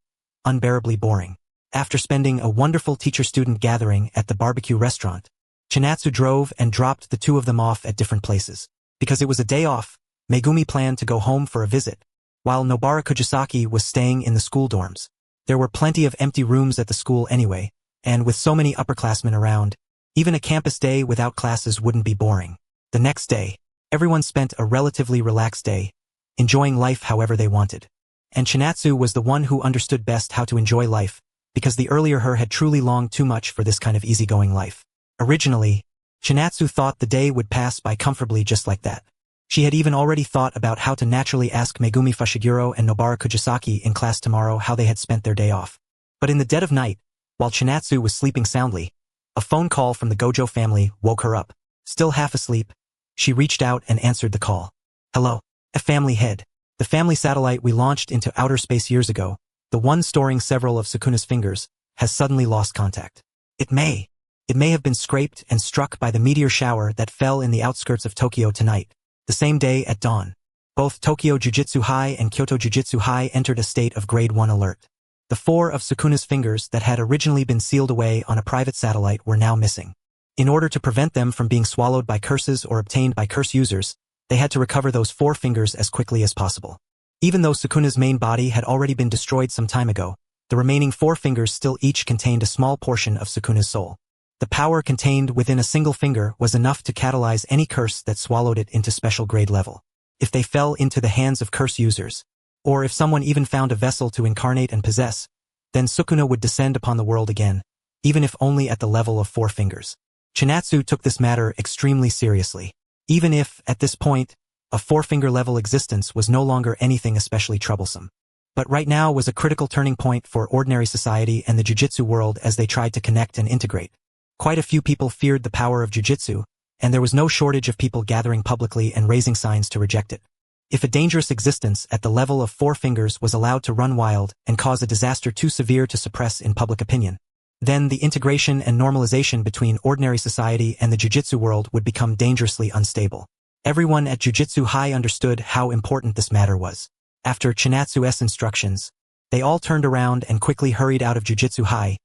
Unbearably boring. After spending a wonderful teacher-student gathering at the barbecue restaurant, Chinatsu drove and dropped the two of them off at different places. Because it was a day off, Megumi planned to go home for a visit, while Nobara Kujisaki was staying in the school dorms. There were plenty of empty rooms at the school anyway, and with so many upperclassmen around, Even a campus day without classes wouldn't be boring. The next day, everyone spent a relatively relaxed day, enjoying life however they wanted. And Chinatsu was the one who understood best how to enjoy life, because the earlier her had truly longed too much for this kind of easygoing life. Originally, Chinatsu thought the day would pass by comfortably just like that. She had even already thought about how to naturally ask Megumi Fushiguro and Nobara Kujisaki in class tomorrow how they had spent their day off. But in the dead of night, while Chinatsu was sleeping soundly, a phone call from the Gojo family woke her up. Still half asleep, she reached out and answered the call. Hello, a family head. The family satellite we launched into outer space years ago, the one storing several of Sukuna's fingers, has suddenly lost contact. It may have been scraped and struck by the meteor shower that fell in the outskirts of Tokyo tonight, the same day at dawn. Both Tokyo Jujutsu High and Kyoto Jujutsu High entered a state of Grade 1 alert. The 4 of Sukuna's fingers that had originally been sealed away on a private satellite were now missing. In order to prevent them from being swallowed by curses or obtained by curse users, they had to recover those 4 fingers as quickly as possible. Even though Sukuna's main body had already been destroyed some time ago, the remaining 4 fingers still each contained a small portion of Sukuna's soul. The power contained within a single finger was enough to catalyze any curse that swallowed it into special grade level. If they fell into the hands of curse users, or if someone even found a vessel to incarnate and possess, then Sukuna would descend upon the world again, even if only at the level of 4 fingers. Chinatsu took this matter extremely seriously. Even if, at this point, a 4-finger level existence was no longer anything especially troublesome. But right now was a critical turning point for ordinary society and the jujitsu world as they tried to connect and integrate. Quite a few people feared the power of jujitsu, and there was no shortage of people gathering publicly and raising signs to reject it. If a dangerous existence at the level of 4 fingers was allowed to run wild and cause a disaster too severe to suppress in public opinion, then the integration and normalization between ordinary society and the jujitsu world would become dangerously unstable. Everyone at Jujutsu High understood how important this matter was. After Chinatsu's instructions, they all turned around and quickly hurried out of Jujutsu High,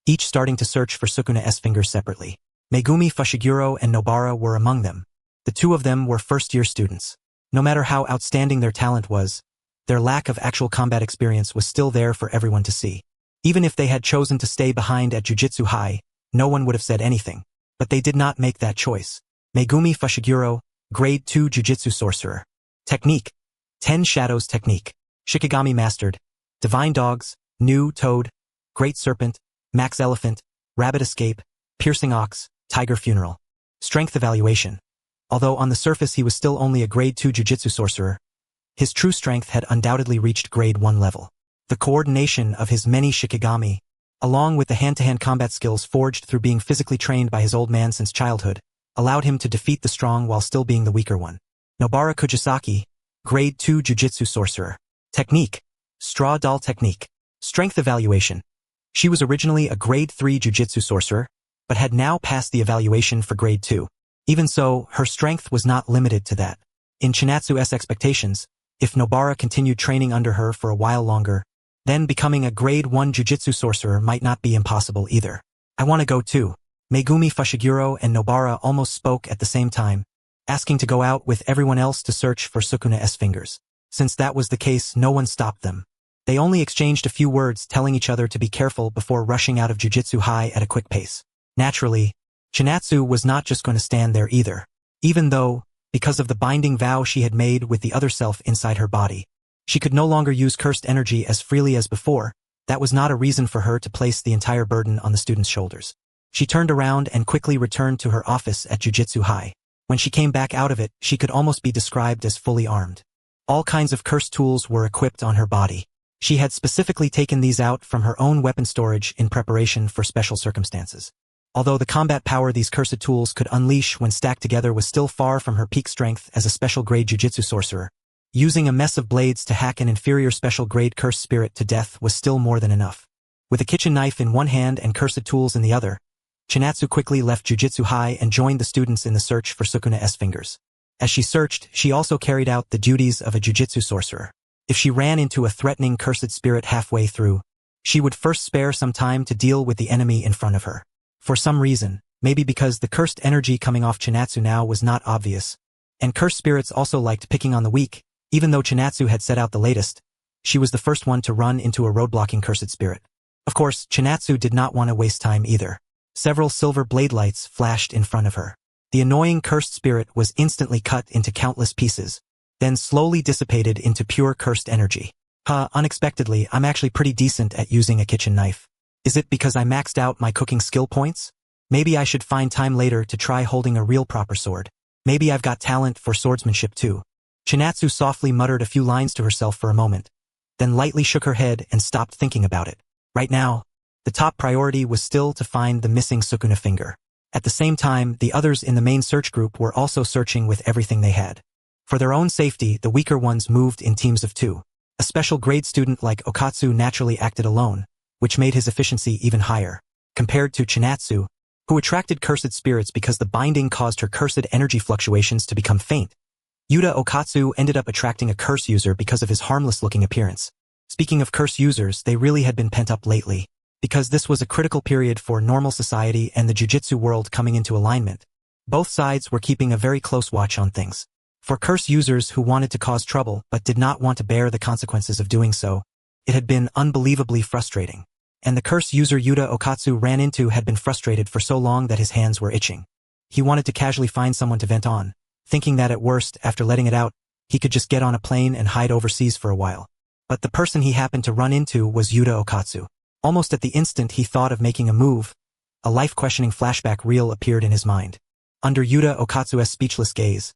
each starting to search for Sukuna's fingers separately. Megumi Fushiguro and Nobara were among them. The 2 of them were first-year students. No matter how outstanding their talent was, their lack of actual combat experience was still there for everyone to see. Even if they had chosen to stay behind at Jujutsu High, no one would have said anything. But they did not make that choice. Megumi Fushiguro, Grade 2 Jujutsu Sorcerer. Technique: 10 Shadows Technique. Shikigami Mastered. Divine Dogs, New Toad, Great Serpent, Max Elephant, Rabbit Escape, Piercing Ox, Tiger Funeral. Strength Evaluation. Although on the surface he was still only a Grade 2 Jujutsu Sorcerer, his true strength had undoubtedly reached Grade 1 level. The coordination of his many Shikigami, along with the hand-to-hand combat skills forged through being physically trained by his old man since childhood, allowed him to defeat the strong while still being the weaker one. Nobara Kujisaki, Grade 2 Jujutsu Sorcerer. Technique: Straw Doll Technique. Strength Evaluation. She was originally a Grade 3 Jujutsu Sorcerer, but had now passed the evaluation for Grade 2. Even so, her strength was not limited to that. In Chinatsu's expectations, if Nobara continued training under her for a while longer, then becoming a Grade 1 Jujutsu Sorcerer might not be impossible either. I want to go too. Megumi Fushiguro and Nobara almost spoke at the same time, asking to go out with everyone else to search for Sukuna's fingers. Since that was the case, no one stopped them. They only exchanged a few words telling each other to be careful before rushing out of Jujutsu High at a quick pace. Naturally, Chinatsu was not just going to stand there either. Even though, because of the binding vow she had made with the other self inside her body, she could no longer use cursed energy as freely as before, that was not a reason for her to place the entire burden on the student's shoulders. She turned around and quickly returned to her office at Jujutsu High. When she came back out of it, she could almost be described as fully armed. All kinds of cursed tools were equipped on her body. She had specifically taken these out from her own weapon storage in preparation for special circumstances. Although the combat power these cursed tools could unleash when stacked together was still far from her peak strength as a special grade Jujutsu Sorcerer, using a mess of blades to hack an inferior special grade cursed spirit to death was still more than enough. With a kitchen knife in one hand and cursed tools in the other, Chinatsu quickly left Jujutsu High and joined the students in the search for Sukuna's fingers. As she searched, she also carried out the duties of a Jujutsu Sorcerer. If she ran into a threatening cursed spirit halfway through, she would first spare some time to deal with the enemy in front of her. For some reason, maybe because the cursed energy coming off Chinatsu now was not obvious, and cursed spirits also liked picking on the weak, even though Chinatsu had set out the latest, she was the first one to run into a roadblocking cursed spirit. Of course, Chinatsu did not want to waste time either. Several silver blade lights flashed in front of her. The annoying cursed spirit was instantly cut into countless pieces, then slowly dissipated into pure cursed energy. Unexpectedly, I'm actually pretty decent at using a kitchen knife. Is it because I maxed out my cooking skill points? Maybe I should find time later to try holding a real proper sword. Maybe I've got talent for swordsmanship too. Chinatsu softly muttered a few lines to herself for a moment, then lightly shook her head and stopped thinking about it. Right now, the top priority was still to find the missing Sukuna finger. At the same time, the others in the main search group were also searching with everything they had. For their own safety, the weaker ones moved in teams of 2. A special grade student like Okatsu naturally acted alone, which made his efficiency even higher, compared to Chinatsu, who attracted cursed spirits because the binding caused her cursed energy fluctuations to become faint. Yuta Okatsu ended up attracting a curse user because of his harmless-looking appearance. Speaking of curse users, they really had been pent up lately, because this was a critical period for normal society and the jujitsu world coming into alignment. Both sides were keeping a very close watch on things. For curse users who wanted to cause trouble but did not want to bear the consequences of doing so, it had been unbelievably frustrating. And the curse user Yuta Okatsu ran into had been frustrated for so long that his hands were itching. He wanted to casually find someone to vent on, thinking that at worst, after letting it out, he could just get on a plane and hide overseas for a while. But the person he happened to run into was Yuta Okatsu. Almost at the instant he thought of making a move, a life-questioning flashback reel appeared in his mind. Under Yuta Okatsu's speechless gaze,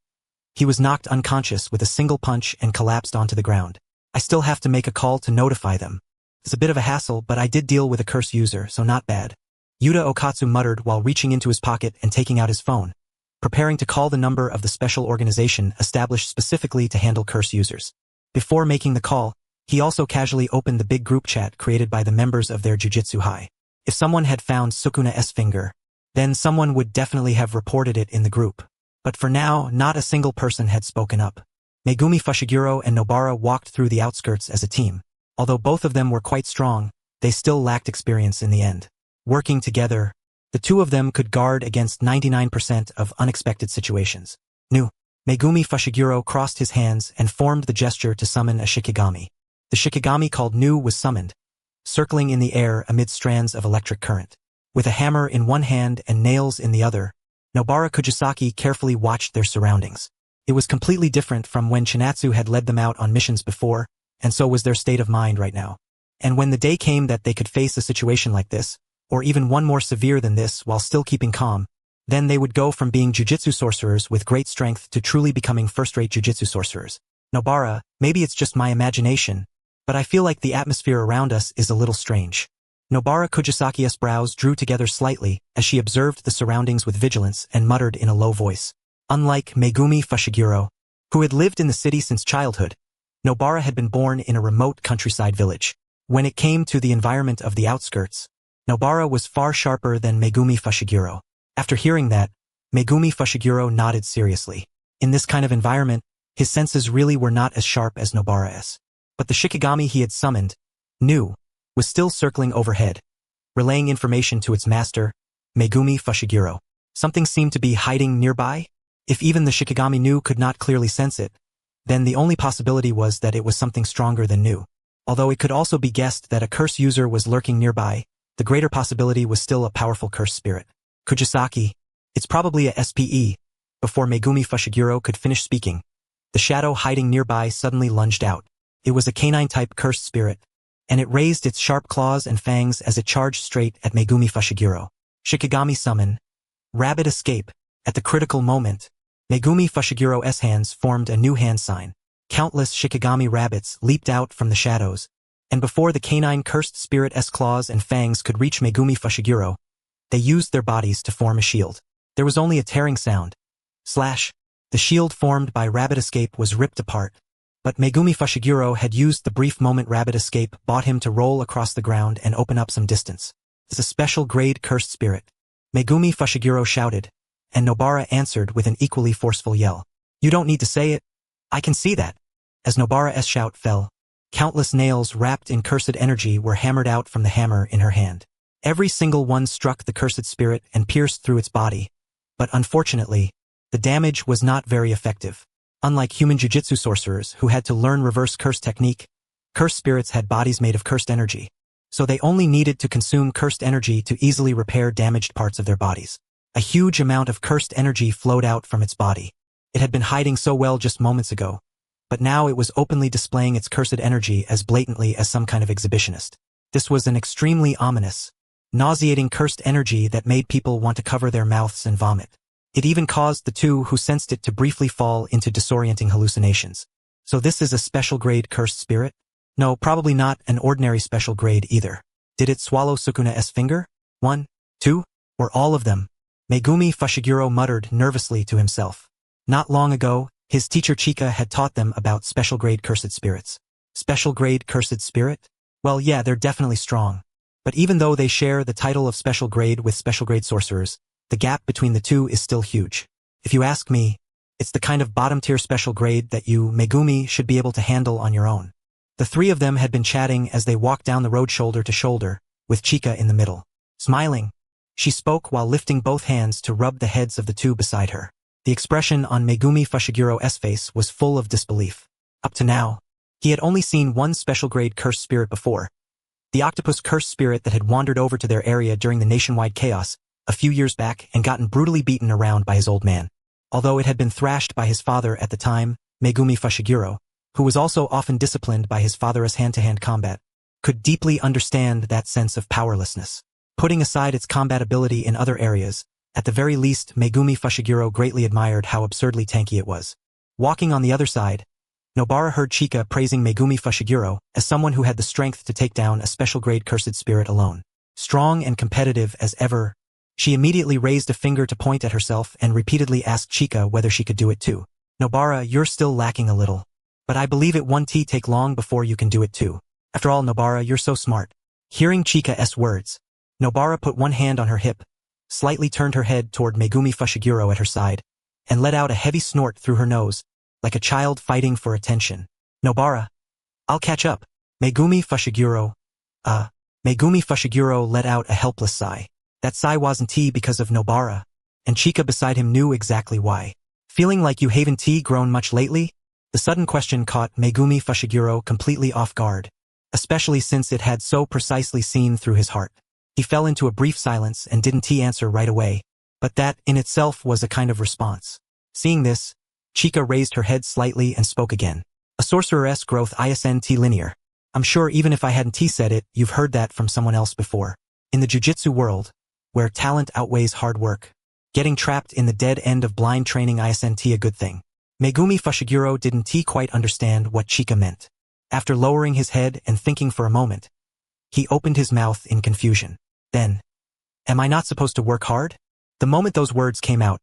he was knocked unconscious with a single punch and collapsed onto the ground. I still have to make a call to notify them. It's a bit of a hassle, but I did deal with a curse user, so not bad. Yuta Okatsu muttered while reaching into his pocket and taking out his phone, preparing to call the number of the special organization established specifically to handle curse users. Before making the call, he also casually opened the big group chat created by the members of their Jujutsu High. If someone had found Sukuna's finger, then someone would definitely have reported it in the group. But for now, not a single person had spoken up. Megumi Fushiguro and Nobara walked through the outskirts as a team. Although both of them were quite strong, they still lacked experience in the end. Working together, the two of them could guard against 99% of unexpected situations. Nu. Megumi Fushiguro crossed his hands and formed the gesture to summon a Shikigami. The Shikigami called Nu was summoned, circling in the air amid strands of electric current. With a hammer in one hand and nails in the other, Nobara Kujisaki carefully watched their surroundings. It was completely different from when Chinatsu had led them out on missions before, and so was their state of mind right now. And when the day came that they could face a situation like this, or even one more severe than this while still keeping calm, then they would go from being jujitsu sorcerers with great strength to truly becoming first-rate jujitsu sorcerers. Nobara, maybe it's just my imagination, but I feel like the atmosphere around us is a little strange. Nobara Kujisaki's brows drew together slightly as she observed the surroundings with vigilance and muttered in a low voice. Unlike Megumi Fushiguro, who had lived in the city since childhood, Nobara had been born in a remote countryside village. When it came to the environment of the outskirts, Nobara was far sharper than Megumi Fushiguro. After hearing that, Megumi Fushiguro nodded seriously. In this kind of environment, his senses really were not as sharp as Nobara's. But the Shikigami he had summoned, Nu, was still circling overhead, relaying information to its master, Megumi Fushiguro. Something seemed to be hiding nearby. If even the Shikigami Nu could not clearly sense it, then the only possibility was that it was something stronger than Nu. Although it could also be guessed that a curse user was lurking nearby, the greater possibility was still a powerful curse spirit. Kujisaki, it's probably a SPE. Before Megumi Fushiguro could finish speaking, the shadow hiding nearby suddenly lunged out. It was a canine-type cursed spirit, and it raised its sharp claws and fangs as it charged straight at Megumi Fushiguro. Shikigami summon. Rabbit escape. At the critical moment, Megumi Fushiguro's hands formed a new hand sign. Countless Shikigami rabbits leaped out from the shadows, and before the canine cursed spirit's claws and fangs could reach Megumi Fushiguro, they used their bodies to form a shield. There was only a tearing sound. Slash. The shield formed by Rabbit Escape was ripped apart. But Megumi Fushiguro had used the brief moment Rabbit Escape bought him to roll across the ground and open up some distance. It's a special grade cursed spirit. Megumi Fushiguro shouted, and Nobara answered with an equally forceful yell. You don't need to say it. I can see that. As Nobara's shout fell, countless nails wrapped in cursed energy were hammered out from the hammer in her hand. Every single one struck the cursed spirit and pierced through its body. But unfortunately, the damage was not very effective. Unlike human jujitsu sorcerers who had to learn reverse curse technique, cursed spirits had bodies made of cursed energy. so they only needed to consume cursed energy to easily repair damaged parts of their bodies. A huge amount of cursed energy flowed out from its body. It had been hiding so well just moments ago, but now it was openly displaying its cursed energy as blatantly as some kind of exhibitionist. This was an extremely ominous, nauseating cursed energy that made people want to cover their mouths and vomit. It even caused the two who sensed it to briefly fall into disorienting hallucinations. So this is a special grade cursed spirit? No, probably not an ordinary special grade either. Did it swallow Sukuna's finger? 1, 2, or all of them? Megumi Fushiguro muttered nervously to himself. Not long ago, his teacher Chika had taught them about special grade cursed spirits. Special grade cursed spirit? Well, yeah, they're definitely strong. But even though they share the title of special grade with special grade sorcerers, the gap between the two is still huge. If you ask me, it's the kind of bottom-tier special grade that you, Megumi, should be able to handle on your own. The three of them had been chatting as they walked down the road shoulder to shoulder, with Chika in the middle. Smiling, she spoke while lifting both hands to rub the heads of the two beside her. The expression on Megumi Fushigiro's face was full of disbelief. Up to now, he had only seen one special grade cursed spirit before, the octopus cursed spirit that had wandered over to their area during the nationwide chaos a few years back and gotten brutally beaten around by his old man. Although it had been thrashed by his father at the time, Megumi Fushiguro, who was also often disciplined by his father's hand-to-hand combat, could deeply understand that sense of powerlessness. Putting aside its combat ability in other areas, at the very least Megumi Fushiguro greatly admired how absurdly tanky it was. Walking on the other side, Nobara heard Chika praising Megumi Fushiguro as someone who had the strength to take down a special grade cursed spirit alone. Strong and competitive as ever, she immediately raised a finger to point at herself and repeatedly asked Chika whether she could do it too. Nobara, you're still lacking a little. But I believe it won't take long before you can do it too. After all, Nobara, you're so smart. Hearing Chika's words, Nobara put one hand on her hip, slightly turned her head toward Megumi Fushiguro at her side, and let out a heavy snort through her nose, like a child fighting for attention. Nobara, I'll catch up. Megumi Fushiguro let out a helpless sigh. That sigh wasn't because of Nobara, and Chika beside him knew exactly why. Feeling like you haven't grown much lately? The sudden question caught Megumi Fushiguro completely off guard, especially since it had so precisely seen through his heart. He fell into a brief silence and didn't answer right away, but that in itself was a kind of response. Seeing this, Chika raised her head slightly and spoke again. A sorcerer's growth isn't linear. I'm sure even if I hadn't said it, you've heard that from someone else before. In the jujitsu world, where talent outweighs hard work, getting trapped in the dead end of blind training isn't a good thing. Megumi Fushiguro didn't quite understand what Chika meant. After lowering his head and thinking for a moment, he opened his mouth in confusion. Then, am I not supposed to work hard? The moment those words came out,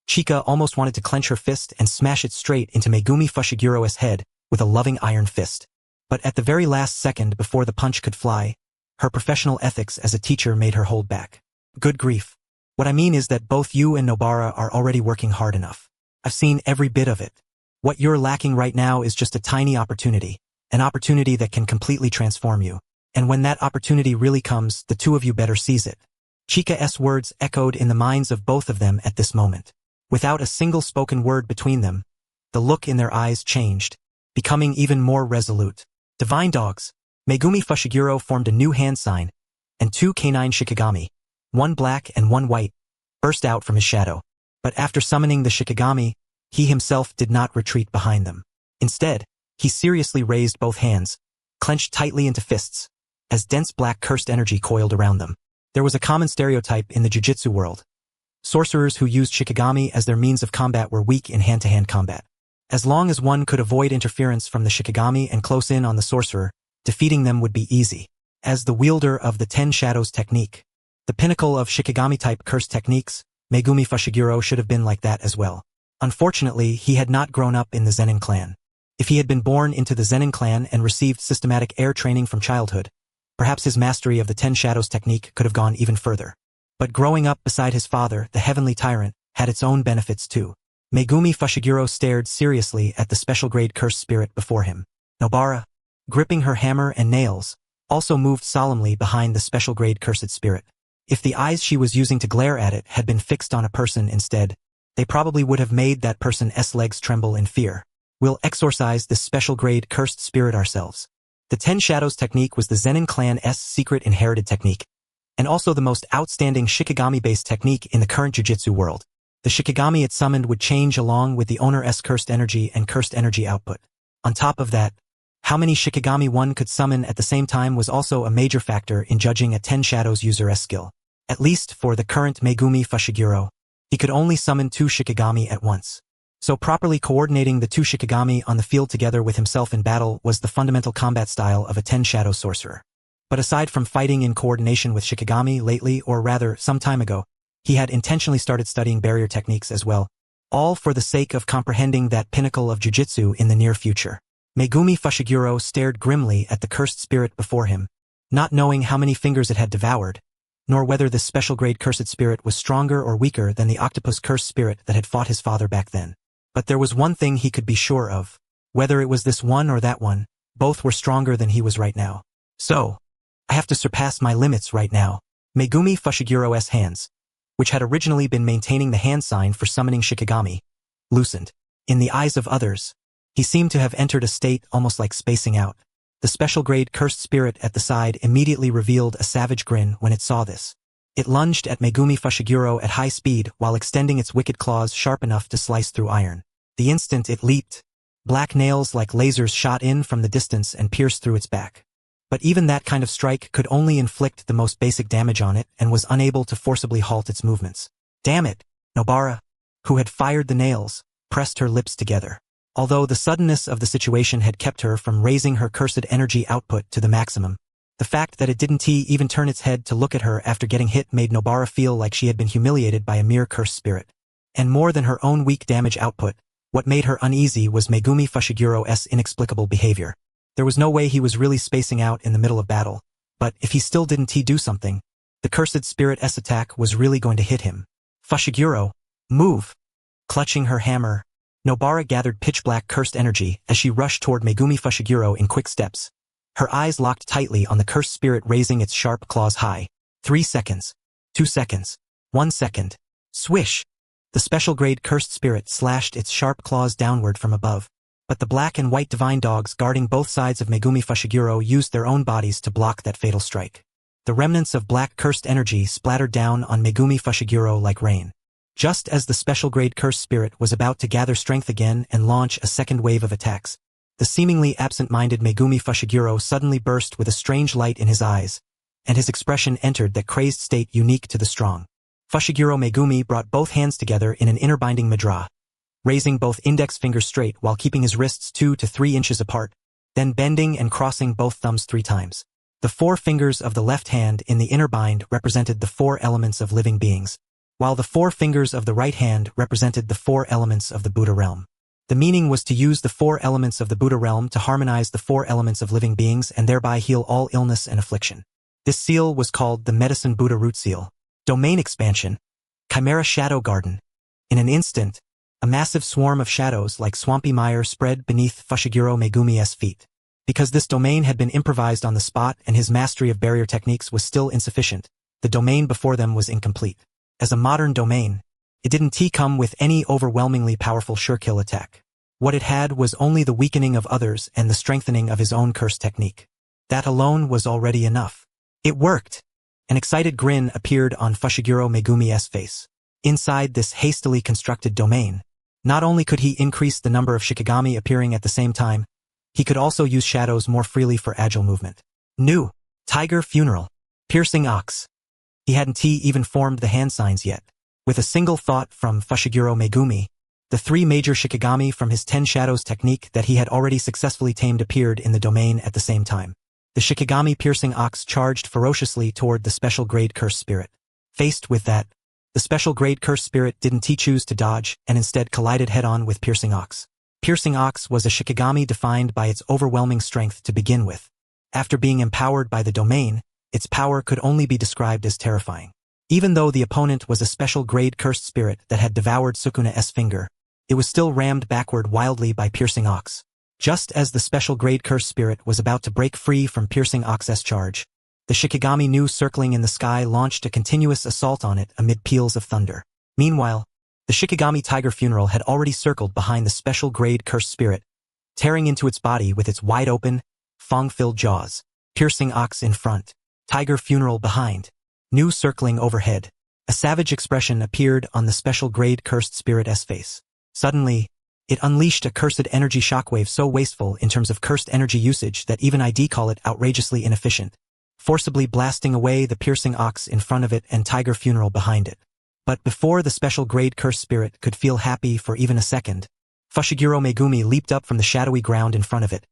Chika almost wanted to clench her fist and smash it straight into Megumi Fushiguro's head with a loving iron fist. But at the very last second before the punch could fly, her professional ethics as a teacher made her hold back. Good grief. What I mean is that both you and Nobara are already working hard enough. I've seen every bit of it. What you're lacking right now is just a tiny opportunity, an opportunity that can completely transform you. And when that opportunity really comes, the two of you better seize it. Chika's words echoed in the minds of both of them at this moment. Without a single spoken word between them, the look in their eyes changed, becoming even more resolute. Divine dogs. Megumi Fushiguro formed a new hand sign, and two canine shikigami, one black and one white, burst out from his shadow. But after summoning the shikigami, he himself did not retreat behind them. Instead, he seriously raised both hands, clenched tightly into fists, as dense black cursed energy coiled around them. There was a common stereotype in the jujitsu world. Sorcerers who used shikigami as their means of combat were weak in hand-to-hand combat. As long as one could avoid interference from the shikigami and close in on the sorcerer, defeating them would be easy. As the wielder of the 10 Shadows technique, the pinnacle of shikigami-type curse techniques, Megumi Fushiguro should have been like that as well. Unfortunately, he had not grown up in the Zenin clan. If he had been born into the Zenin clan and received systematic air training from childhood, perhaps his mastery of the 10 Shadows technique could have gone even further. But growing up beside his father, the heavenly tyrant, had its own benefits too. Megumi Fushiguro stared seriously at the special grade cursed spirit before him. Nobara, gripping her hammer and nails, also moved solemnly behind the special grade cursed spirit. If the eyes she was using to glare at it had been fixed on a person instead, they probably would have made that person's legs tremble in fear. We'll exorcise this special grade cursed spirit ourselves. The Ten Shadows technique was the Zenin clan's secret inherited technique, and also the most outstanding Shikigami-based technique in the current Jujutsu world. The Shikigami it summoned would change along with the owner's cursed energy and cursed energy output. On top of that, how many Shikigami one could summon at the same time was also a major factor in judging a Ten Shadows user's skill. At least for the current Megumi Fushiguro, he could only summon 2 Shikigami at once. So properly coordinating the 2 Shikigami on the field together with himself in battle was the fundamental combat style of a Ten Shadows sorcerer. But aside from fighting in coordination with Shikigami lately, or rather some time ago, he had intentionally started studying barrier techniques as well, all for the sake of comprehending that pinnacle of Jujutsu in the near future. Megumi Fushiguro stared grimly at the cursed spirit before him, not knowing how many fingers it had devoured, nor whether this special grade cursed spirit was stronger or weaker than the octopus cursed spirit that had fought his father back then. But there was one thing he could be sure of. Whether it was this one or that one, both were stronger than he was right now. So, I have to surpass my limits right now. Megumi Fushiguro's hands, which had originally been maintaining the hand sign for summoning Shikigami, loosened. In the eyes of others, he seemed to have entered a state almost like spacing out. The special grade cursed spirit at the side immediately revealed a savage grin when it saw this. It lunged at Megumi Fushiguro at high speed while extending its wicked claws sharp enough to slice through iron. The instant it leaped, black nails like lasers shot in from the distance and pierced through its back. But even that kind of strike could only inflict the most basic damage on it and was unable to forcibly halt its movements. Damn it! Nobara, who had fired the nails, pressed her lips together. Although the suddenness of the situation had kept her from raising her cursed energy output to the maximum, the fact that it didn't even turn its head to look at her after getting hit made Nobara feel like she had been humiliated by a mere cursed spirit. And more than her own weak damage output, what made her uneasy was Megumi Fushiguro's inexplicable behavior. There was no way he was really spacing out in the middle of battle, but if he still didn't do something, the cursed spirit's attack was really going to hit him. Fushiguro, move! Clutching her hammer, Nobara gathered pitch-black cursed energy as she rushed toward Megumi Fushiguro in quick steps. Her eyes locked tightly on the cursed spirit raising its sharp claws high. 3 seconds. 2 seconds. 1 second. Swish! The special-grade cursed spirit slashed its sharp claws downward from above. But the black and white divine dogs guarding both sides of Megumi Fushiguro used their own bodies to block that fatal strike. The remnants of black cursed energy splattered down on Megumi Fushiguro like rain. Just as the special-grade cursed spirit was about to gather strength again and launch a second wave of attacks, the seemingly absent-minded Megumi Fushiguro suddenly burst with a strange light in his eyes, and his expression entered that crazed state unique to the strong. Fushiguro Megumi brought both hands together in an inner-binding mudra, raising both index fingers straight while keeping his wrists 2 to 3 inches apart, then bending and crossing both thumbs 3 times. The 4 fingers of the left hand in the inner bind represented the 4 elements of living beings, while the 4 fingers of the right hand represented the 4 elements of the Buddha realm. The meaning was to use the 4 elements of the Buddha realm to harmonize the 4 elements of living beings and thereby heal all illness and affliction. This seal was called the Medicine Buddha Root Seal. Domain expansion. Chimera Shadow Garden. In an instant, a massive swarm of shadows like swampy mire spread beneath Fushiguro Megumi's feet. Because this domain had been improvised on the spot and his mastery of barrier techniques was still insufficient, the domain before them was incomplete. As a modern domain, it didn't come with any overwhelmingly powerful sure-kill attack. What it had was only the weakening of others and the strengthening of his own curse technique. That alone was already enough. It worked! An excited grin appeared on Fushiguro Megumi's face. Inside this hastily constructed domain, not only could he increase the number of Shikigami appearing at the same time, he could also use shadows more freely for agile movement. New. Tiger Funeral. Piercing Ox. He hadn't even formed the hand signs yet. With a single thought from Fushiguro Megumi, the 3 major Shikigami from his 10 Shadows technique that he had already successfully tamed appeared in the domain at the same time. The Shikigami Piercing Ox charged ferociously toward the special grade curse spirit. Faced with that, the special grade curse spirit didn't choose to dodge and instead collided head-on with Piercing Ox. Piercing Ox was a Shikigami defined by its overwhelming strength to begin with. After being empowered by the domain, its power could only be described as terrifying. Even though the opponent was a special grade cursed spirit that had devoured Sukuna's finger, it was still rammed backward wildly by Piercing Ox. Just as the special grade cursed spirit was about to break free from Piercing Ox's charge, the Shikigami Nu circling in the sky launched a continuous assault on it amid peals of thunder. Meanwhile, the Shikigami Tiger Funeral had already circled behind the special grade cursed spirit, tearing into its body with its wide-open, fang-filled jaws, piercing ox in front, tiger funeral behind, new circling overhead. A savage expression appeared on the special grade cursed spirit's face. Suddenly, it unleashed a cursed energy shockwave so wasteful in terms of cursed energy usage that even I'd call it outrageously inefficient, forcibly blasting away the piercing ox in front of it and tiger funeral behind it. But before the special grade cursed spirit could feel happy for even a second, Fushiguro Megumi leaped up from the shadowy ground in front of it,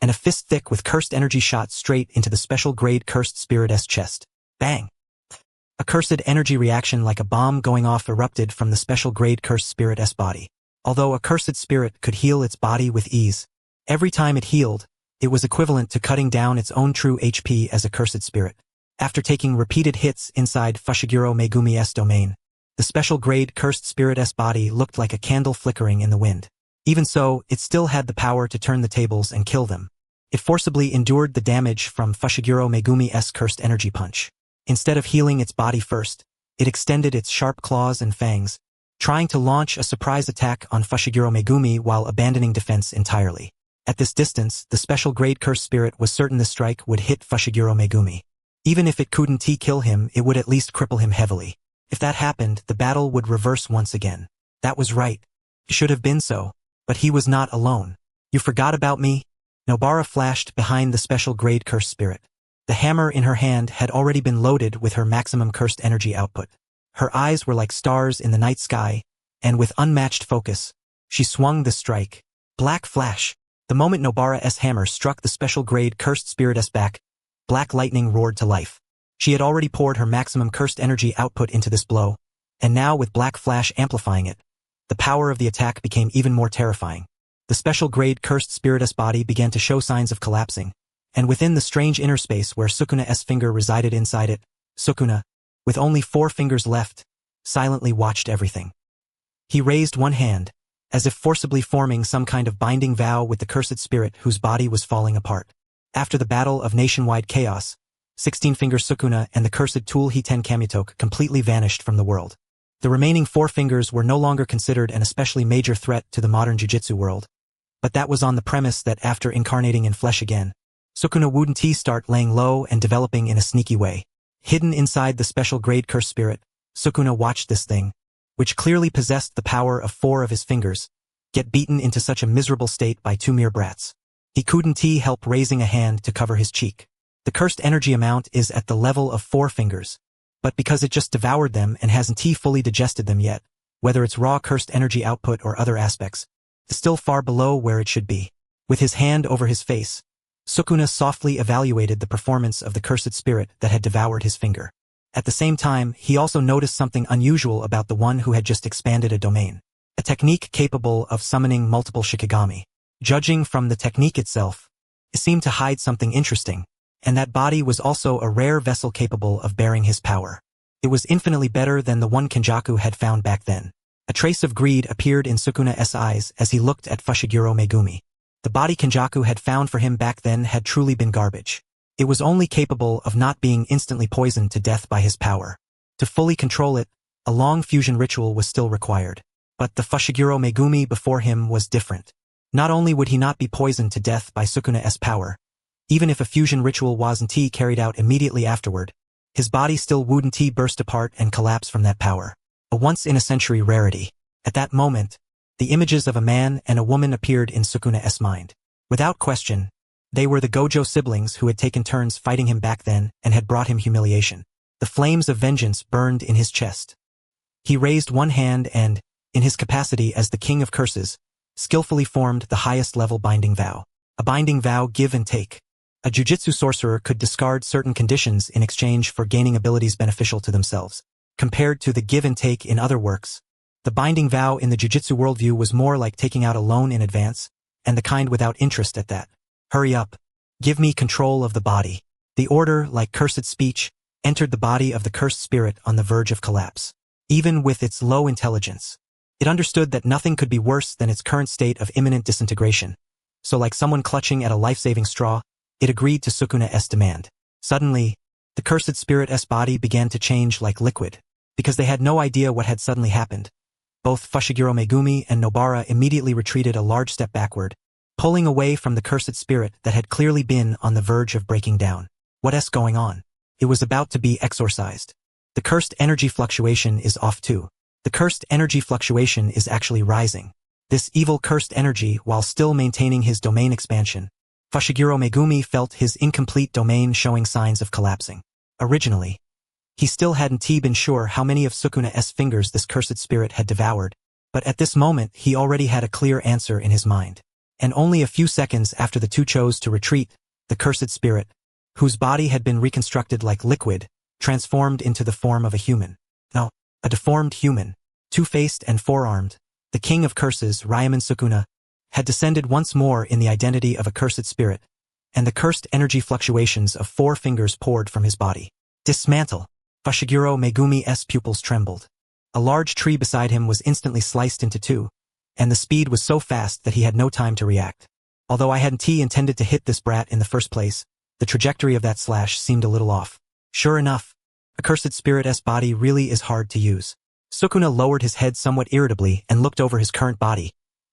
and a fist thick with cursed energy shot straight into the special grade cursed spirit's chest. Bang! A cursed energy reaction like a bomb going off erupted from the special grade cursed spirit's body. Although a cursed spirit could heal its body with ease, every time it healed, it was equivalent to cutting down its own true HP as a cursed spirit. After taking repeated hits inside Fushiguro Megumi's domain, the special grade cursed spirit's body looked like a candle flickering in the wind. Even so, it still had the power to turn the tables and kill them. It forcibly endured the damage from Fushiguro Megumi's cursed energy punch. Instead of healing its body first, it extended its sharp claws and fangs, trying to launch a surprise attack on Fushiguro Megumi while abandoning defense entirely. At this distance, the special grade cursed spirit was certain the strike would hit Fushiguro Megumi. Even if it couldn't kill him, it would at least cripple him heavily. If that happened, the battle would reverse once again. That was right. It should have been so. But he was not alone. You forgot about me? Nobara flashed behind the special grade cursed spirit. The hammer in her hand had already been loaded with her maximum cursed energy output. Her eyes were like stars in the night sky, and with unmatched focus, she swung the strike. Black flash. The moment Nobara's hammer struck the special grade cursed spirit's back, black lightning roared to life. She had already poured her maximum cursed energy output into this blow, and now with black flash amplifying it, the power of the attack became even more terrifying. The special grade cursed spirit's body began to show signs of collapsing, and within the strange inner space where Sukuna's finger resided inside it, Sukuna, with only 4 fingers left, silently watched everything. He raised one hand, as if forcibly forming some kind of binding vow with the cursed spirit whose body was falling apart. After the battle of nationwide chaos, 16-finger Sukuna and the cursed tool Hiten Kamitoke completely vanished from the world. The remaining 4 fingers were no longer considered an especially major threat to the modern jujitsu world. But that was on the premise that after incarnating in flesh again, Sukuna wouldn't start laying low and developing in a sneaky way. Hidden inside the special grade cursed spirit, Sukuna watched this thing, which clearly possessed the power of 4 of his fingers, get beaten into such a miserable state by 2 mere brats. He couldn't help raising a hand to cover his cheek. The cursed energy amount is at the level of 4 fingers. But because it just devoured them and hasn't fully digested them yet, whether it's raw cursed energy output or other aspects, it's still far below where it should be. With his hand over his face, Sukuna softly evaluated the performance of the cursed spirit that had devoured his finger. At the same time, he also noticed something unusual about the one who had just expanded a domain. A technique capable of summoning multiple Shikigami. Judging from the technique itself, it seemed to hide something interesting, and that body was also a rare vessel capable of bearing his power. It was infinitely better than the one Kenjaku had found back then. A trace of greed appeared in Sukuna's eyes as he looked at Fushiguro Megumi. The body Kenjaku had found for him back then had truly been garbage. It was only capable of not being instantly poisoned to death by his power. To fully control it, a long fusion ritual was still required. But the Fushiguro Megumi before him was different. Not only would he not be poisoned to death by Sukuna's power, even if a fusion ritual wasn't carried out immediately afterward, his body still wouldn't burst apart and collapse from that power. A once-in-a-century rarity. At that moment, the images of a man and a woman appeared in Sukuna's mind. Without question, they were the Gojo siblings who had taken turns fighting him back then and had brought him humiliation. The flames of vengeance burned in his chest. He raised one hand and, in his capacity as the king of curses, skillfully formed the highest-level binding vow. A binding vow give and take. A jujitsu sorcerer could discard certain conditions in exchange for gaining abilities beneficial to themselves. Compared to the give and take in other works, the binding vow in the jujitsu worldview was more like taking out a loan in advance, and the kind without interest at that. Hurry up. Give me control of the body. The order, like cursed speech, entered the body of the cursed spirit on the verge of collapse. Even with its low intelligence, it understood that nothing could be worse than its current state of imminent disintegration. So like someone clutching at a life-saving straw, it agreed to Sukuna's demand. Suddenly, the cursed spirit's body began to change like liquid. Because they had no idea what had suddenly happened, both Fushiguro Megumi and Nobara immediately retreated a large step backward, pulling away from the cursed spirit that had clearly been on the verge of breaking down. What's going on? It was about to be exorcised. The cursed energy fluctuation is off too. The cursed energy fluctuation is actually rising. This evil cursed energy, while still maintaining his domain expansion, Fushiguro Megumi felt his incomplete domain showing signs of collapsing. Originally, he still hadn't been sure how many of Sukuna's fingers this cursed spirit had devoured, but at this moment he already had a clear answer in his mind. And only a few seconds after the two chose to retreat, the cursed spirit, whose body had been reconstructed like liquid, transformed into the form of a human. No, a deformed human, two-faced and four-armed. The king of curses, Ryomen Sukuna, had descended once more in the identity of a cursed spirit, and the cursed energy fluctuations of 4 fingers poured from his body. Dismantle! Fushiguro Megumi's pupils trembled. A large tree beside him was instantly sliced into 2, and the speed was so fast that he had no time to react. Although I hadn't intended to hit this brat in the first place, the trajectory of that slash seemed a little off. Sure enough, a cursed spirit's body really is hard to use. Sukuna lowered his head somewhat irritably and looked over his current body.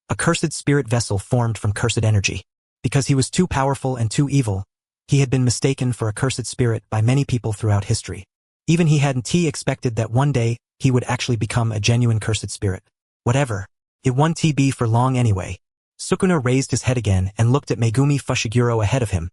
A cursed spirit vessel formed from cursed energy. Because he was too powerful and too evil, he had been mistaken for a cursed spirit by many people throughout history. Even he hadn't expected that one day he would actually become a genuine cursed spirit. Whatever. It won't be for long anyway. Sukuna raised his head again and looked at Megumi Fushiguro ahead of him,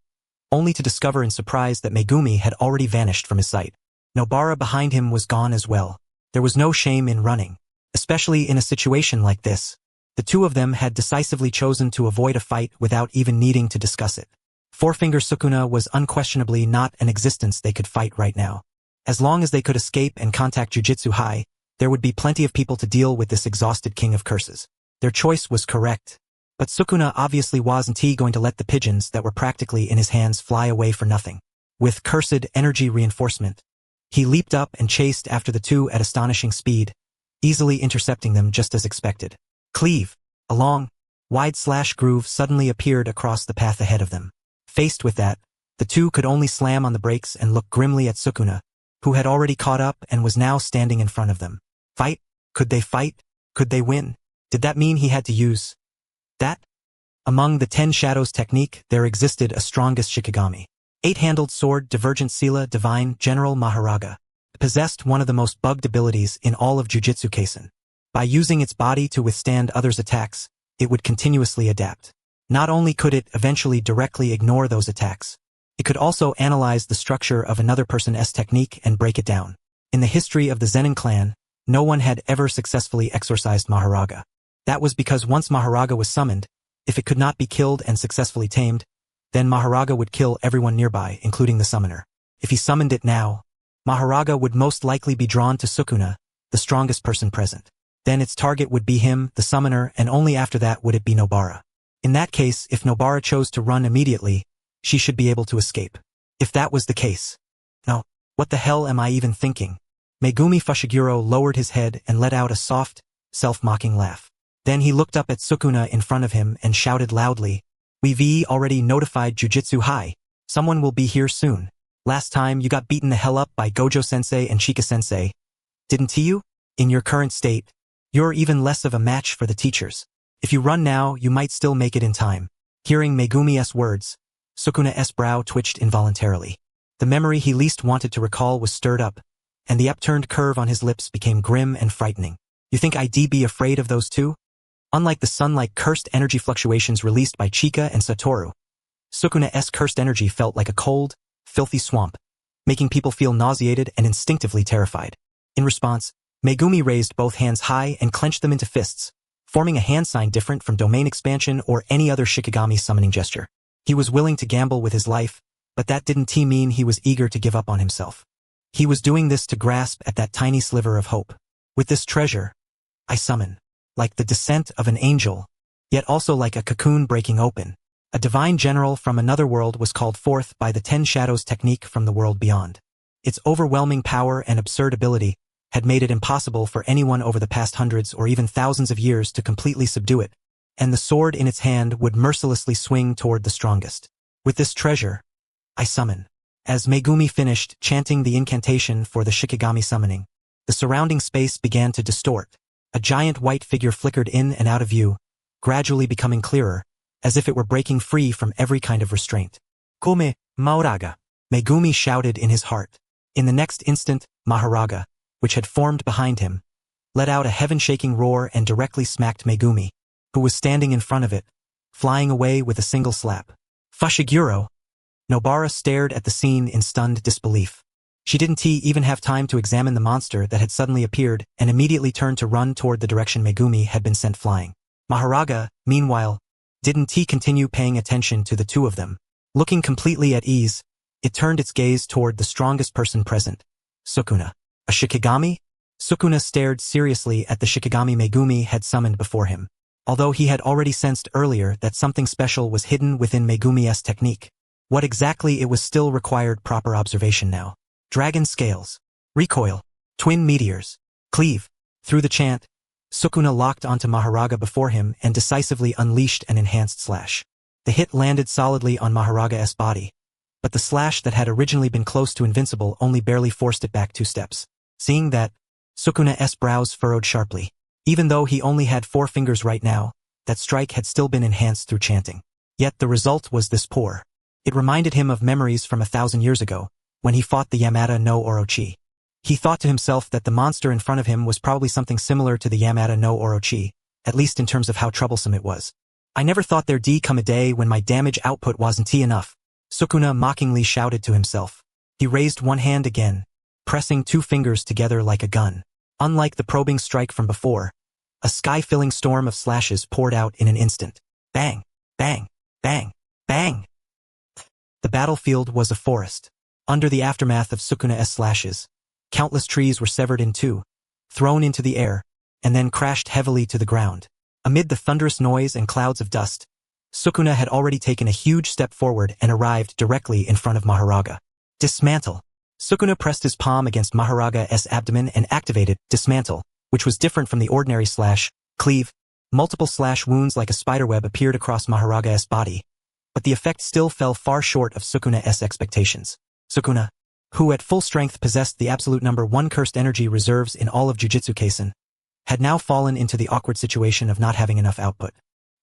only to discover in surprise that Megumi had already vanished from his sight. Nobara behind him was gone as well. There was no shame in running, especially in a situation like this. The two of them had decisively chosen to avoid a fight without even needing to discuss it. Four-Finger Sukuna was unquestionably not an existence they could fight right now. As long as they could escape and contact Jujutsu High, there would be plenty of people to deal with this exhausted king of curses. Their choice was correct. But Sukuna obviously wasn't going to let the pigeons that were practically in his hands fly away for nothing. With cursed energy reinforcement, he leaped up and chased after the two at astonishing speed, easily intercepting them just as expected. Cleave! A long, wide slash groove suddenly appeared across the path ahead of them. Faced with that, the two could only slam on the brakes and look grimly at Sukuna, who had already caught up and was now standing in front of them. Fight? Could they fight? Could they win? Did that mean he had to use that? Among the 10 Shadows technique, there existed a strongest Shikigami. 8-handled sword, Divergent Sila, Divine, General Maharaga, possessed one of the most bugged abilities in all of Jujutsu Kaisen. By using its body to withstand others' attacks, it would continuously adapt. Not only could it eventually directly ignore those attacks, it could also analyze the structure of another person's technique and break it down. In the history of the Zenin clan, no one had ever successfully exorcised Maharaga. That was because once Maharaga was summoned, if it could not be killed and successfully tamed, then Maharaga would kill everyone nearby, including the summoner. If he summoned it now, Maharaga would most likely be drawn to Sukuna, the strongest person present. Then its target would be him, the summoner, and only after that would it be Nobara. In that case, if Nobara chose to run immediately, she should be able to escape. If that was the case. No, what the hell am I even thinking? Megumi Fushiguro lowered his head and let out a soft, self-mocking laugh. Then he looked up at Sukuna in front of him and shouted loudly, "We've already notified Jujutsu High. Someone will be here soon. Last time you got beaten the hell up by Gojo-sensei and Chika-sensei. Didn't you? In your current state, you're even less of a match for the teachers. If you run now, you might still make it in time." Hearing Megumi's words, Sukuna's brow twitched involuntarily. The memory he least wanted to recall was stirred up, and the upturned curve on his lips became grim and frightening. You think I'd be afraid of those two? Unlike the sun-like cursed energy fluctuations released by Chika and Satoru, Sukuna's cursed energy felt like a cold, filthy swamp, making people feel nauseated and instinctively terrified. In response, Megumi raised both hands high and clenched them into fists, forming a hand sign different from domain expansion or any other Shikigami summoning gesture. He was willing to gamble with his life, but that didn't mean he was eager to give up on himself. He was doing this to grasp at that tiny sliver of hope. With this treasure, I summon, like the descent of an angel, yet also like a cocoon breaking open. A divine general from another world was called forth by the 10 Shadows technique from the world beyond. Its overwhelming power and absurd ability had made it impossible for anyone over the past hundreds or even thousands of years to completely subdue it, and the sword in its hand would mercilessly swing toward the strongest. With this treasure, I summon. As Megumi finished chanting the incantation for the Shikigami summoning, the surrounding space began to distort. A giant white figure flickered in and out of view, gradually becoming clearer, as if it were breaking free from every kind of restraint. Come, Mahoraga, Megumi shouted in his heart. In the next instant, Mahoraga, which had formed behind him, let out a heaven-shaking roar and directly smacked Megumi, who was standing in front of it, flying away with a single slap. Fushiguro! Nobara stared at the scene in stunned disbelief. She didn't even have time to examine the monster that had suddenly appeared and immediately turned to run toward the direction Megumi had been sent flying. Mahoraga, meanwhile, didn't continue paying attention to the two of them. Looking completely at ease, it turned its gaze toward the strongest person present, Sukuna. A Shikigami? Sukuna stared seriously at the Shikigami Megumi had summoned before him, although he had already sensed earlier that something special was hidden within Megumi's technique. What exactly it was still required proper observation now. Dragon scales. Recoil. Twin meteors. Cleave. Through the chant, Sukuna locked onto Mahoraga before him and decisively unleashed an enhanced slash. The hit landed solidly on Mahoraga's body, but the slash that had originally been close to invincible only barely forced it back 2 steps. Seeing that, Sukuna's brows furrowed sharply. Even though he only had 4 fingers right now, that strike had still been enhanced through chanting. Yet the result was this poor. It reminded him of memories from 1,000 years ago, when he fought the Yamata no Orochi. He thought to himself that the monster in front of him was probably something similar to the Yamata no Orochi, at least in terms of how troublesome it was. I never thought there'd come a day when my damage output wasn't enough, Sukuna mockingly shouted to himself. He raised one hand again, pressing 2 fingers together like a gun. Unlike the probing strike from before, a sky-filling storm of slashes poured out in an instant. Bang! Bang! Bang! Bang! The battlefield was a forest. Under the aftermath of Sukuna's slashes, countless trees were severed in 2, thrown into the air, and then crashed heavily to the ground. Amid the thunderous noise and clouds of dust, Sukuna had already taken a huge step forward and arrived directly in front of Mahoraga. Dismantle. Sukuna pressed his palm against Mahoraga's abdomen and activated Dismantle, which was different from the ordinary slash, cleave. Multiple slash wounds like a spiderweb appeared across Mahoraga's body, but the effect still fell far short of Sukuna's expectations. Sukuna, who at full strength possessed the absolute number 1 cursed energy reserves in all of Jujutsu Kaisen, had now fallen into the awkward situation of not having enough output.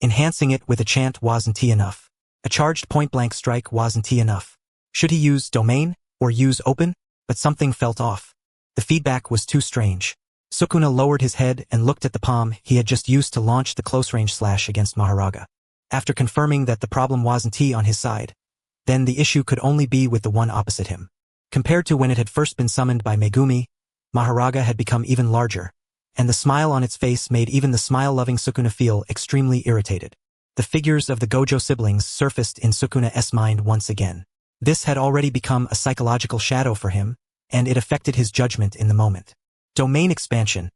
Enhancing it with a chant wasn't enough. A charged point-blank strike wasn't enough. Should he use domain or use open? But something felt off. The feedback was too strange. Sukuna lowered his head and looked at the palm he had just used to launch the close-range slash against Mahoraga. After confirming that the problem wasn't on his side, then the issue could only be with the one opposite him. Compared to when it had first been summoned by Megumi, Mahoraga had become even larger, and the smile on its face made even the smile-loving Sukuna feel extremely irritated. The figures of the Gojo siblings surfaced in Sukuna's mind once again. This had already become a psychological shadow for him, and it affected his judgment in the moment. Domain expansion.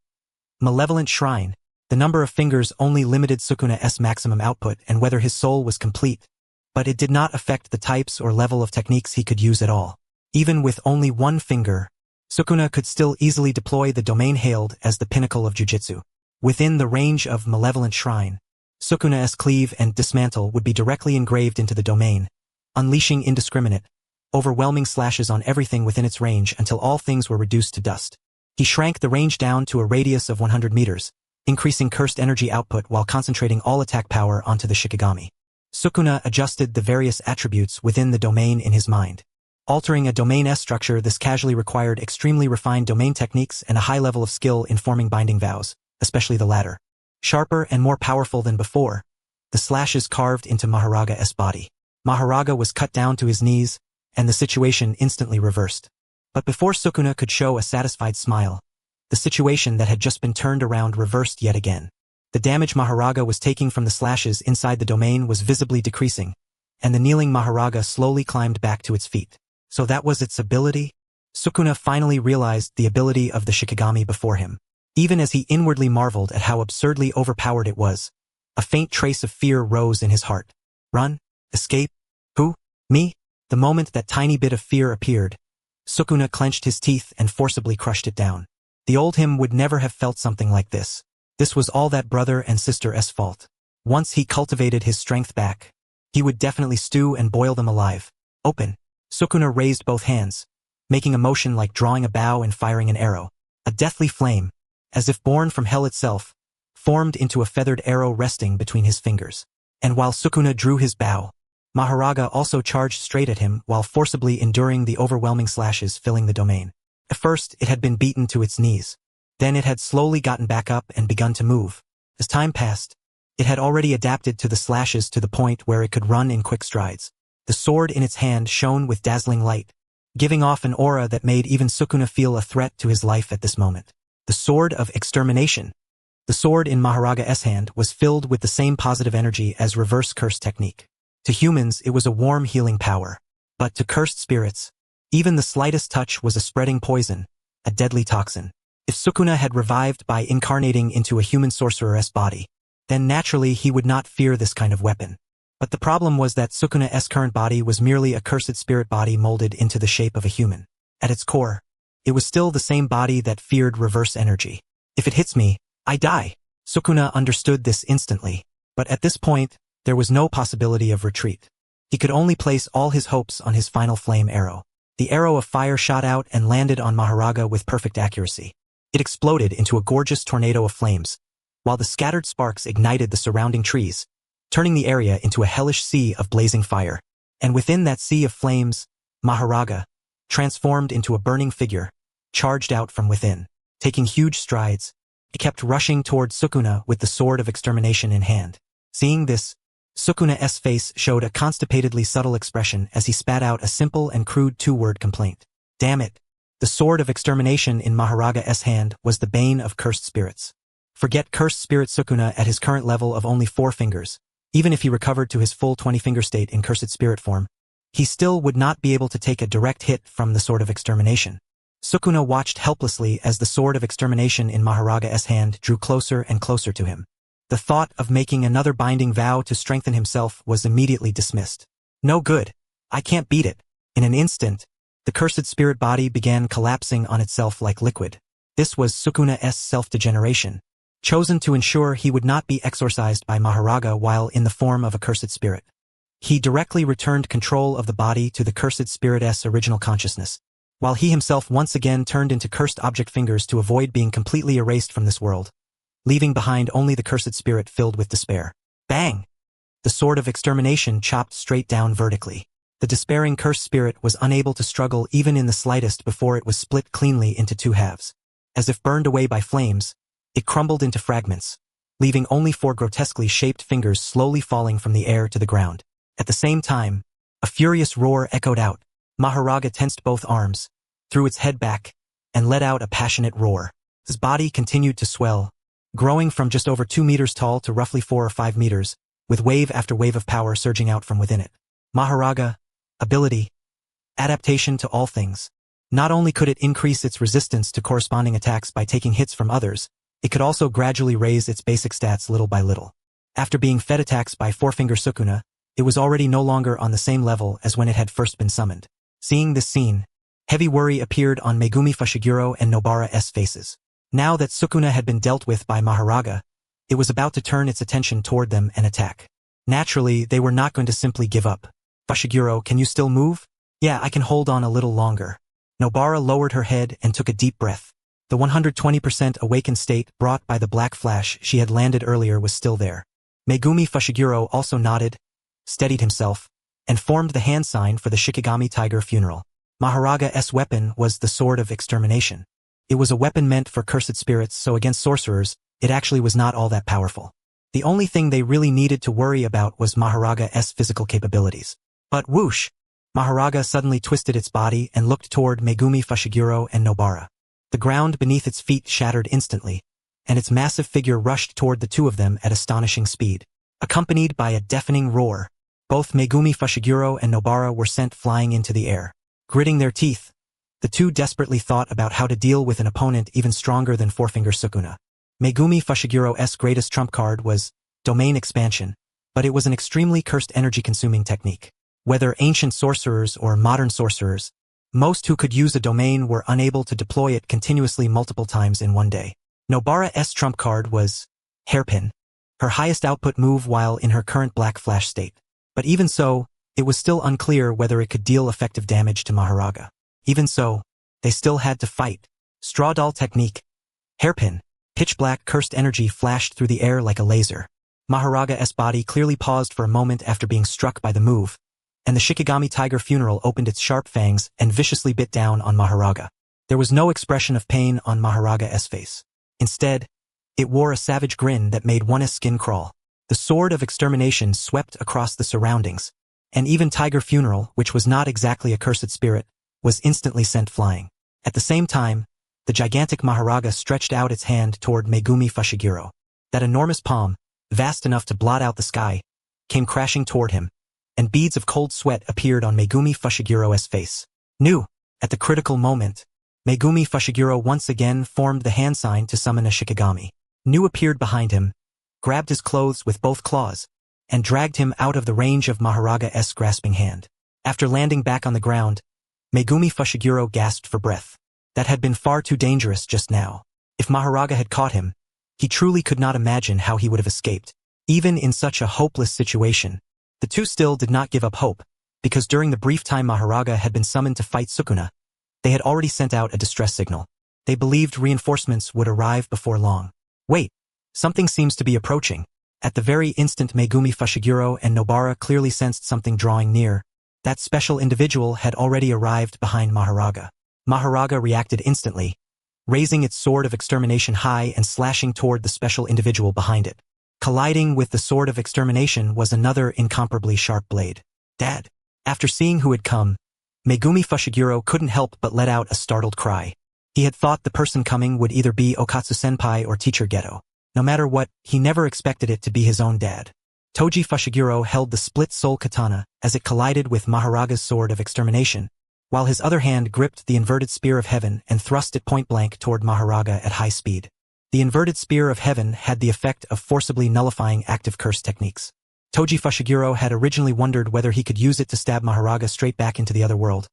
Malevolent shrine. The number of fingers only limited Sukuna's maximum output and whether his soul was complete, but it did not affect the types or level of techniques he could use at all. Even with only 1 finger, Sukuna could still easily deploy the domain hailed as the pinnacle of Jujutsu. Within the range of Malevolent Shrine, Sukuna's cleave and dismantle would be directly engraved into the domain, unleashing indiscriminate, overwhelming slashes on everything within its range until all things were reduced to dust. He shrank the range down to a radius of 100 meters, increasing cursed energy output while concentrating all attack power onto the Shikigami. Sukuna adjusted the various attributes within the domain in his mind. Altering a domain-S structure, this casually required extremely refined domain techniques and a high level of skill in forming binding vows, especially the latter. Sharper and more powerful than before, the slashes carved into Mahoraga's body. Mahoraga was cut down to his knees, and the situation instantly reversed. But before Sukuna could show a satisfied smile, the situation that had just been turned around reversed yet again. The damage Mahoraga was taking from the slashes inside the domain was visibly decreasing, and the kneeling Mahoraga slowly climbed back to its feet. So that was its ability? Sukuna finally realized the ability of the Shikigami before him. Even as he inwardly marveled at how absurdly overpowered it was, a faint trace of fear rose in his heart. Run? Escape? Who? Me? The moment that tiny bit of fear appeared, Sukuna clenched his teeth and forcibly crushed it down. The old him would never have felt something like this. This was all that brother and sister's fault. Once he cultivated his strength back, he would definitely stew and boil them alive. Open. Sukuna raised both hands, making a motion like drawing a bow and firing an arrow. A deathly flame, as if born from hell itself, formed into a feathered arrow resting between his fingers. And while Sukuna drew his bow, Mahoraga also charged straight at him while forcibly enduring the overwhelming slashes filling the domain. At first, it had been beaten to its knees. Then it had slowly gotten back up and begun to move. As time passed, it had already adapted to the slashes to the point where it could run in quick strides. The sword in its hand shone with dazzling light, giving off an aura that made even Sukuna feel a threat to his life at this moment. The sword of extermination. The sword in Mahoraga's hand was filled with the same positive energy as reverse curse technique. To humans, it was a warm healing power. But to cursed spirits, even the slightest touch was a spreading poison, a deadly toxin. If Sukuna had revived by incarnating into a human sorcerer's body, then naturally he would not fear this kind of weapon. But the problem was that Sukuna's current body was merely a cursed spirit body molded into the shape of a human. At its core, it was still the same body that feared reverse energy. If it hits me, I die. Sukuna understood this instantly. But at this point, there was no possibility of retreat. He could only place all his hopes on his final flame arrow. The arrow of fire shot out and landed on Mahoraga with perfect accuracy. It exploded into a gorgeous tornado of flames, while the scattered sparks ignited the surrounding trees, turning the area into a hellish sea of blazing fire. And within that sea of flames, Mahoraga, transformed into a burning figure, charged out from within. Taking huge strides, he kept rushing toward Sukuna with the sword of extermination in hand. Seeing this, Sukuna's face showed a constipatedly subtle expression as he spat out a simple and crude two-word complaint. Damn it! The sword of extermination in Mahoraga's hand was the bane of cursed spirits. Forget cursed spirit Sukuna at his current level of only 4 fingers. Even if he recovered to his full 20-finger state in cursed spirit form, he still would not be able to take a direct hit from the sword of extermination. Sukuna watched helplessly as the sword of extermination in Mahoraga's hand drew closer and closer to him. The thought of making another binding vow to strengthen himself was immediately dismissed. No good. I can't beat it. In an instant, the cursed spirit body began collapsing on itself like liquid. This was Sukuna's self-degeneration, chosen to ensure he would not be exorcised by Mahoraga while in the form of a cursed spirit. He directly returned control of the body to the cursed spirit's original consciousness, while he himself once again turned into cursed object fingers to avoid being completely erased from this world, leaving behind only the cursed spirit filled with despair. Bang! The sword of extermination chopped straight down vertically. The despairing cursed spirit was unable to struggle even in the slightest before it was split cleanly into 2 halves. As if burned away by flames, it crumbled into fragments, leaving only 4 grotesquely shaped fingers slowly falling from the air to the ground. At the same time, a furious roar echoed out. Mahoraga tensed both arms, threw its head back, and let out a passionate roar. His body continued to swell, growing from just over 2 meters tall to roughly 4 or 5 meters, with wave after wave of power surging out from within it. Mahoraga, ability, adaptation to all things. Not only could it increase its resistance to corresponding attacks by taking hits from others, it could also gradually raise its basic stats little by little. After being fed attacks by 4-finger Sukuna, it was already no longer on the same level as when it had first been summoned. Seeing this scene, heavy worry appeared on Megumi Fushiguro and Nobara's faces. Now that Sukuna had been dealt with by Mahoraga, it was about to turn its attention toward them and attack. Naturally, they were not going to simply give up. Fushiguro, can you still move? Yeah, I can hold on a little longer. Nobara lowered her head and took a deep breath. The 120% awakened state brought by the black flash she had landed earlier was still there. Megumi Fushiguro also nodded, steadied himself, and formed the hand sign for the Shikigami tiger funeral. Mahoraga's weapon was the sword of extermination. It was a weapon meant for cursed spirits, so against sorcerers, it actually was not all that powerful. The only thing they really needed to worry about was Mahoraga's physical capabilities. But whoosh! Mahoraga suddenly twisted its body and looked toward Megumi Fushiguro and Nobara. The ground beneath its feet shattered instantly, and its massive figure rushed toward the 2 of them at astonishing speed. Accompanied by a deafening roar, both Megumi Fushiguro and Nobara were sent flying into the air. Gritting their teeth, the 2 desperately thought about how to deal with an opponent even stronger than 4-finger Sukuna. Megumi Fushigiro's greatest trump card was domain expansion, but it was an extremely cursed energy-consuming technique. Whether ancient sorcerers or modern sorcerers, most who could use a domain were unable to deploy it continuously multiple times in one day. Nobara's trump card was hairpin, her highest output move while in her current black flash state. But even so, it was still unclear whether it could deal effective damage to Mahoraga. Even so, they still had to fight. Straw doll technique. Hairpin. Pitch black cursed energy flashed through the air like a laser. Maharaga-'s body clearly paused for a moment after being struck by the move, and the Shikigami tiger funeral opened its sharp fangs and viciously bit down on Maharaga. There was no expression of pain on Maharaga-'s face. Instead, it wore a savage grin that made one's skin crawl. The sword of extermination swept across the surroundings, and even Tiger Funeral, which was not exactly a cursed spirit, was instantly sent flying. At the same time, the gigantic Maharaga stretched out its hand toward Megumi Fushiguro. That enormous palm, vast enough to blot out the sky, came crashing toward him, and beads of cold sweat appeared on Megumi Fushiguro's face. At the critical moment, Megumi Fushiguro once again formed the hand sign to summon a Shikigami. Appeared behind him, grabbed his clothes with both claws, and dragged him out of the range of Maharaga's grasping hand. After landing back on the ground, Megumi Fushiguro gasped for breath. That had been far too dangerous just now. If Maharaga had caught him, he truly could not imagine how he would have escaped. Even in such a hopeless situation, the two still did not give up hope, because during the brief time Maharaga had been summoned to fight Sukuna, they had already sent out a distress signal. They believed reinforcements would arrive before long. Wait, something seems to be approaching. At the very instant Megumi Fushiguro and Nobara clearly sensed something drawing near, that special individual had already arrived behind Maharaga. Maharaga reacted instantly, raising its sword of extermination high and slashing toward the special individual behind it. Colliding with the sword of extermination was another incomparably sharp blade. Dad! After seeing who had come, Megumi Fushiguro couldn't help but let out a startled cry. He had thought the person coming would either be Okatsu-senpai or Teacher Geto. No matter what, he never expected it to be his own dad. Toji Fushiguro held the split-soul katana as it collided with Maharaga's sword of extermination, while his other hand gripped the inverted spear of heaven and thrust it point-blank toward Maharaga at high speed. The inverted spear of heaven had the effect of forcibly nullifying active curse techniques. Toji Fushiguro had originally wondered whether he could use it to stab Maharaga straight back into the other world,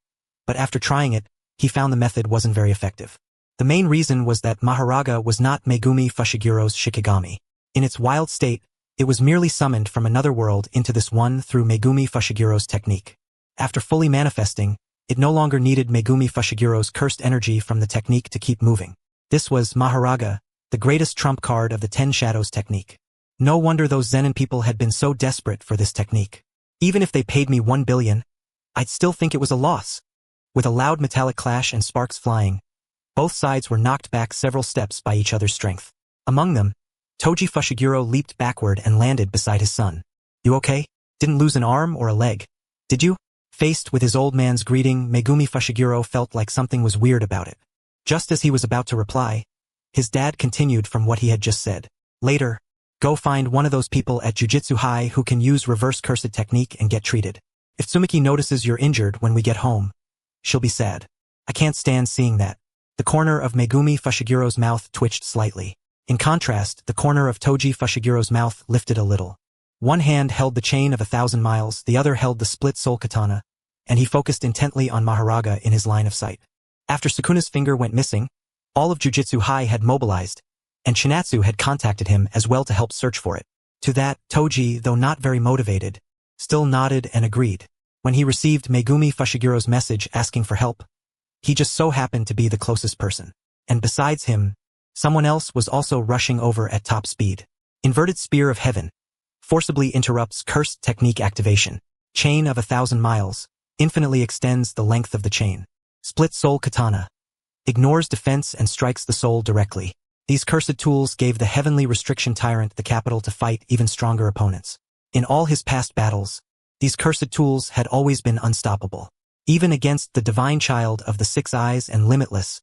but after trying it, he found the method wasn't very effective. The main reason was that Maharaga was not Megumi Fushiguro's Shikigami. In its wild state, it was merely summoned from another world into this one through Megumi Fushiguro's technique. After fully manifesting, it no longer needed Megumi Fushiguro's cursed energy from the technique to keep moving. This was Maharaga, the greatest trump card of the 10 Shadows technique. No wonder those Zenin people had been so desperate for this technique. Even if they paid me 1 billion, I'd still think it was a loss. With a loud metallic clash and sparks flying, both sides were knocked back several steps by each other's strength. Among them, Toji Fushiguro leaped backward and landed beside his son. You okay? Didn't lose an arm or a leg, did you? Faced with his old man's greeting, Megumi Fushiguro felt like something was weird about it. Just as he was about to reply, his dad continued from what he had just said. Later, go find one of those people at Jujutsu High who can use reverse cursed technique and get treated. If Tsumiki notices you're injured when we get home, she'll be sad. I can't stand seeing that. The corner of Megumi Fushiguro's mouth twitched slightly. In contrast, the corner of Toji Fushiguro's mouth lifted a little. One hand held the chain of 1,000 miles, the other held the split soul katana, and he focused intently on Maharaga in his line of sight. After Sukuna's finger went missing, all of Jujutsu High had mobilized, and Chinatsu had contacted him as well to help search for it. To that, Toji, though not very motivated, still nodded and agreed. When he received Megumi Fushiguro's message asking for help, he just so happened to be the closest person. And besides him, someone else was also rushing over at top speed. Inverted Spear of Heaven forcibly interrupts cursed technique activation. Chain of 1,000 miles infinitely extends the length of the chain. Split Soul Katana ignores defense and strikes the soul directly. These cursed tools gave the heavenly restriction tyrant the capital to fight even stronger opponents. In all his past battles, these cursed tools had always been unstoppable. Even against the divine child of the 6 eyes and limitless,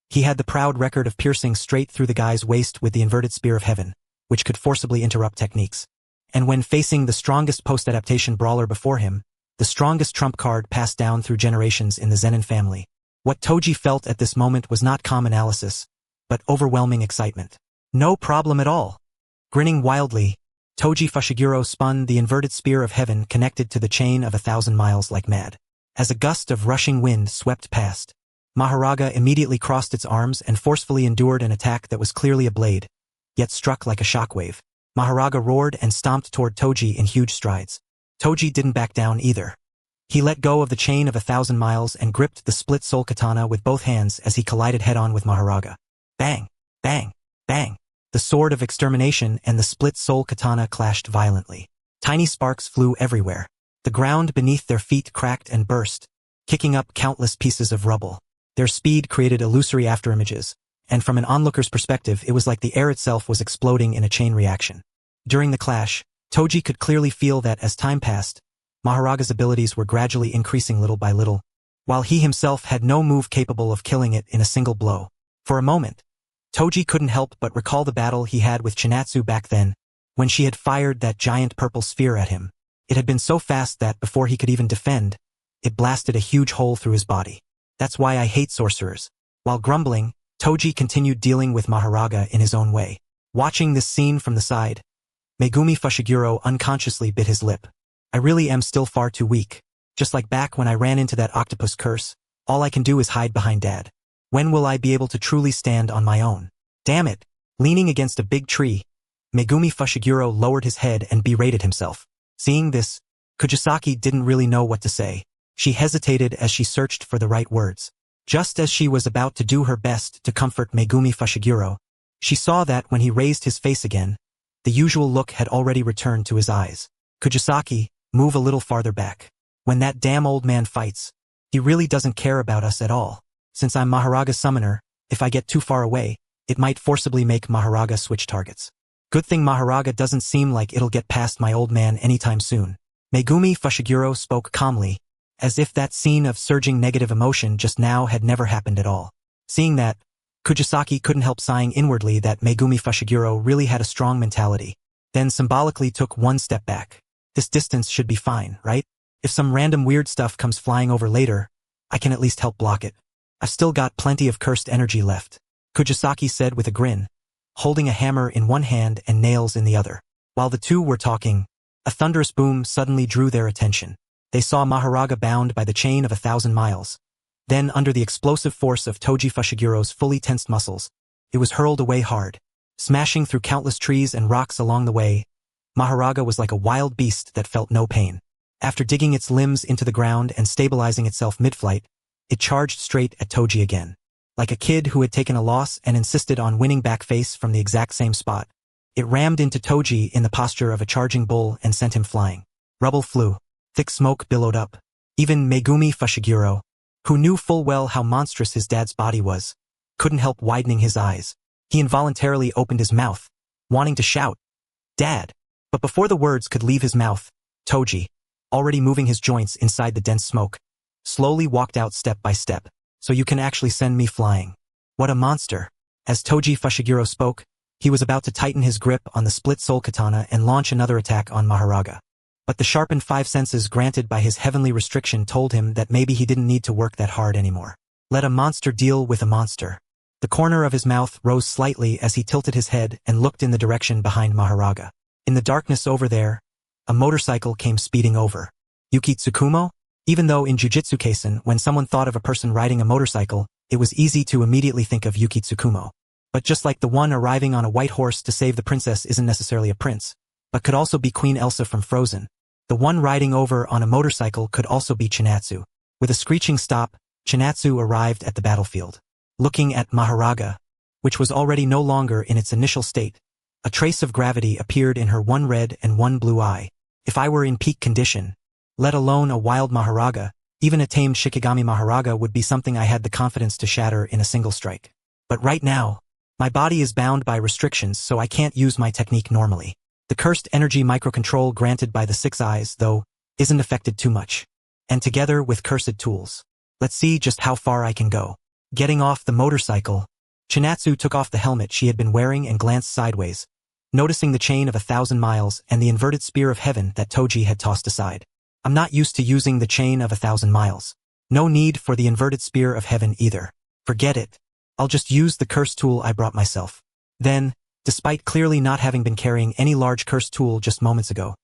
he had the proud record of piercing straight through the guy's waist with the inverted spear of heaven, which could forcibly interrupt techniques. And when facing the strongest post-adaptation brawler before him, the strongest trump card passed down through generations in the Zenin family, what Toji felt at this moment was not calm analysis, but overwhelming excitement. No problem at all. Grinning wildly, Toji Fushiguro spun the inverted spear of heaven connected to the chain of 1,000 miles like mad. As a gust of rushing wind swept past, Maharaga immediately crossed its arms and forcefully endured an attack that was clearly a blade, yet struck like a shockwave. Maharaga roared and stomped toward Toji in huge strides. Toji didn't back down either. He let go of the chain of 1,000 miles and gripped the split soul katana with both hands as he collided head-on with Maharaga. Bang! Bang! Bang! The sword of extermination and the split soul katana clashed violently. Tiny sparks flew everywhere. The ground beneath their feet cracked and burst, kicking up countless pieces of rubble. Their speed created illusory afterimages, and from an onlooker's perspective it was like the air itself was exploding in a chain reaction. During the clash, Toji could clearly feel that as time passed, Maharaga's abilities were gradually increasing little by little, while he himself had no move capable of killing it in a single blow. For a moment, Toji couldn't help but recall the battle he had with Chinatsu back then, when she had fired that giant purple sphere at him. It had been so fast that, before he could even defend, it blasted a huge hole through his body. That's why I hate sorcerers. While grumbling, Toji continued dealing with Maharaga in his own way. Watching this scene from the side, Megumi Fushiguro unconsciously bit his lip. I really am still far too weak. Just like back when I ran into that octopus curse, all I can do is hide behind Dad. When will I be able to truly stand on my own? Damn it! Leaning against a big tree, Megumi Fushiguro lowered his head and berated himself. Seeing this, Kujisaki didn't really know what to say. She hesitated as she searched for the right words. Just as she was about to do her best to comfort Megumi Fushiguro, she saw that when he raised his face again, the usual look had already returned to his eyes. Kujisaki, move a little farther back. When that damn old man fights, he really doesn't care about us at all. Since I'm Maharaga's summoner, if I get too far away, it might forcibly make Maharaga switch targets. Good thing Maharaga doesn't seem like it'll get past my old man anytime soon. Megumi Fushiguro spoke calmly, as if that scene of surging negative emotion just now had never happened at all. Seeing that, Kujisaki couldn't help sighing inwardly that Megumi Fushiguro really had a strong mentality, then symbolically took one step back. This distance should be fine, right? If some random weird stuff comes flying over later, I can at least help block it. I've still got plenty of cursed energy left, Kujisaki said with a grin, holding a hammer in one hand and nails in the other. While the two were talking, a thunderous boom suddenly drew their attention. They saw Maharaga bound by the chain of 1,000 miles. Then, under the explosive force of Toji Fushiguro's fully tensed muscles, it was hurled away hard. Smashing through countless trees and rocks along the way, Maharaga was like a wild beast that felt no pain. After digging its limbs into the ground and stabilizing itself mid-flight, it charged straight at Toji again. Like a kid who had taken a loss and insisted on winning back face from the exact same spot, it rammed into Toji in the posture of a charging bull and sent him flying. Rubble flew. Thick smoke billowed up. Even Megumi Fushiguro, who knew full well how monstrous his dad's body was, couldn't help widening his eyes. He involuntarily opened his mouth, wanting to shout, "Dad!" But before the words could leave his mouth, Toji, already moving his joints inside the dense smoke, slowly walked out step by step. "So you can actually send me flying. What a monster." As Toji Fushiguro spoke, he was about to tighten his grip on the split soul katana and launch another attack on Maharaga. But the sharpened five senses granted by his heavenly restriction told him that maybe he didn't need to work that hard anymore. Let a monster deal with a monster. The corner of his mouth rose slightly as he tilted his head and looked in the direction behind Maharaga. In the darkness over there, a motorcycle came speeding over. Yuki Tsukumo? Even though in Jujutsu Kaisen, when someone thought of a person riding a motorcycle, it was easy to immediately think of Yuki Tsukumo. But just like the one arriving on a white horse to save the princess isn't necessarily a prince, but could also be Queen Elsa from Frozen, the one riding over on a motorcycle could also be Chinatsu. With a screeching stop, Chinatsu arrived at the battlefield. Looking at Maharaga, which was already no longer in its initial state, a trace of gravity appeared in her one red and one blue eye. If I were in peak condition, let alone a wild Maharaga, even a tamed Shikigami Maharaga would be something I had the confidence to shatter in a single strike. But right now, my body is bound by restrictions, so I can't use my technique normally. The cursed energy microcontrol granted by the six eyes, though, isn't affected too much. And together with cursed tools, let's see just how far I can go. Getting off the motorcycle, Chinatsu took off the helmet she had been wearing and glanced sideways, noticing the chain of 1,000 miles and the inverted spear of heaven that Toji had tossed aside. I'm not used to using the chain of 1,000 miles. No need for the inverted spear of heaven either. Forget it. I'll just use the cursed tool I brought myself. Then, despite clearly not having been carrying any large cursed tool just moments ago,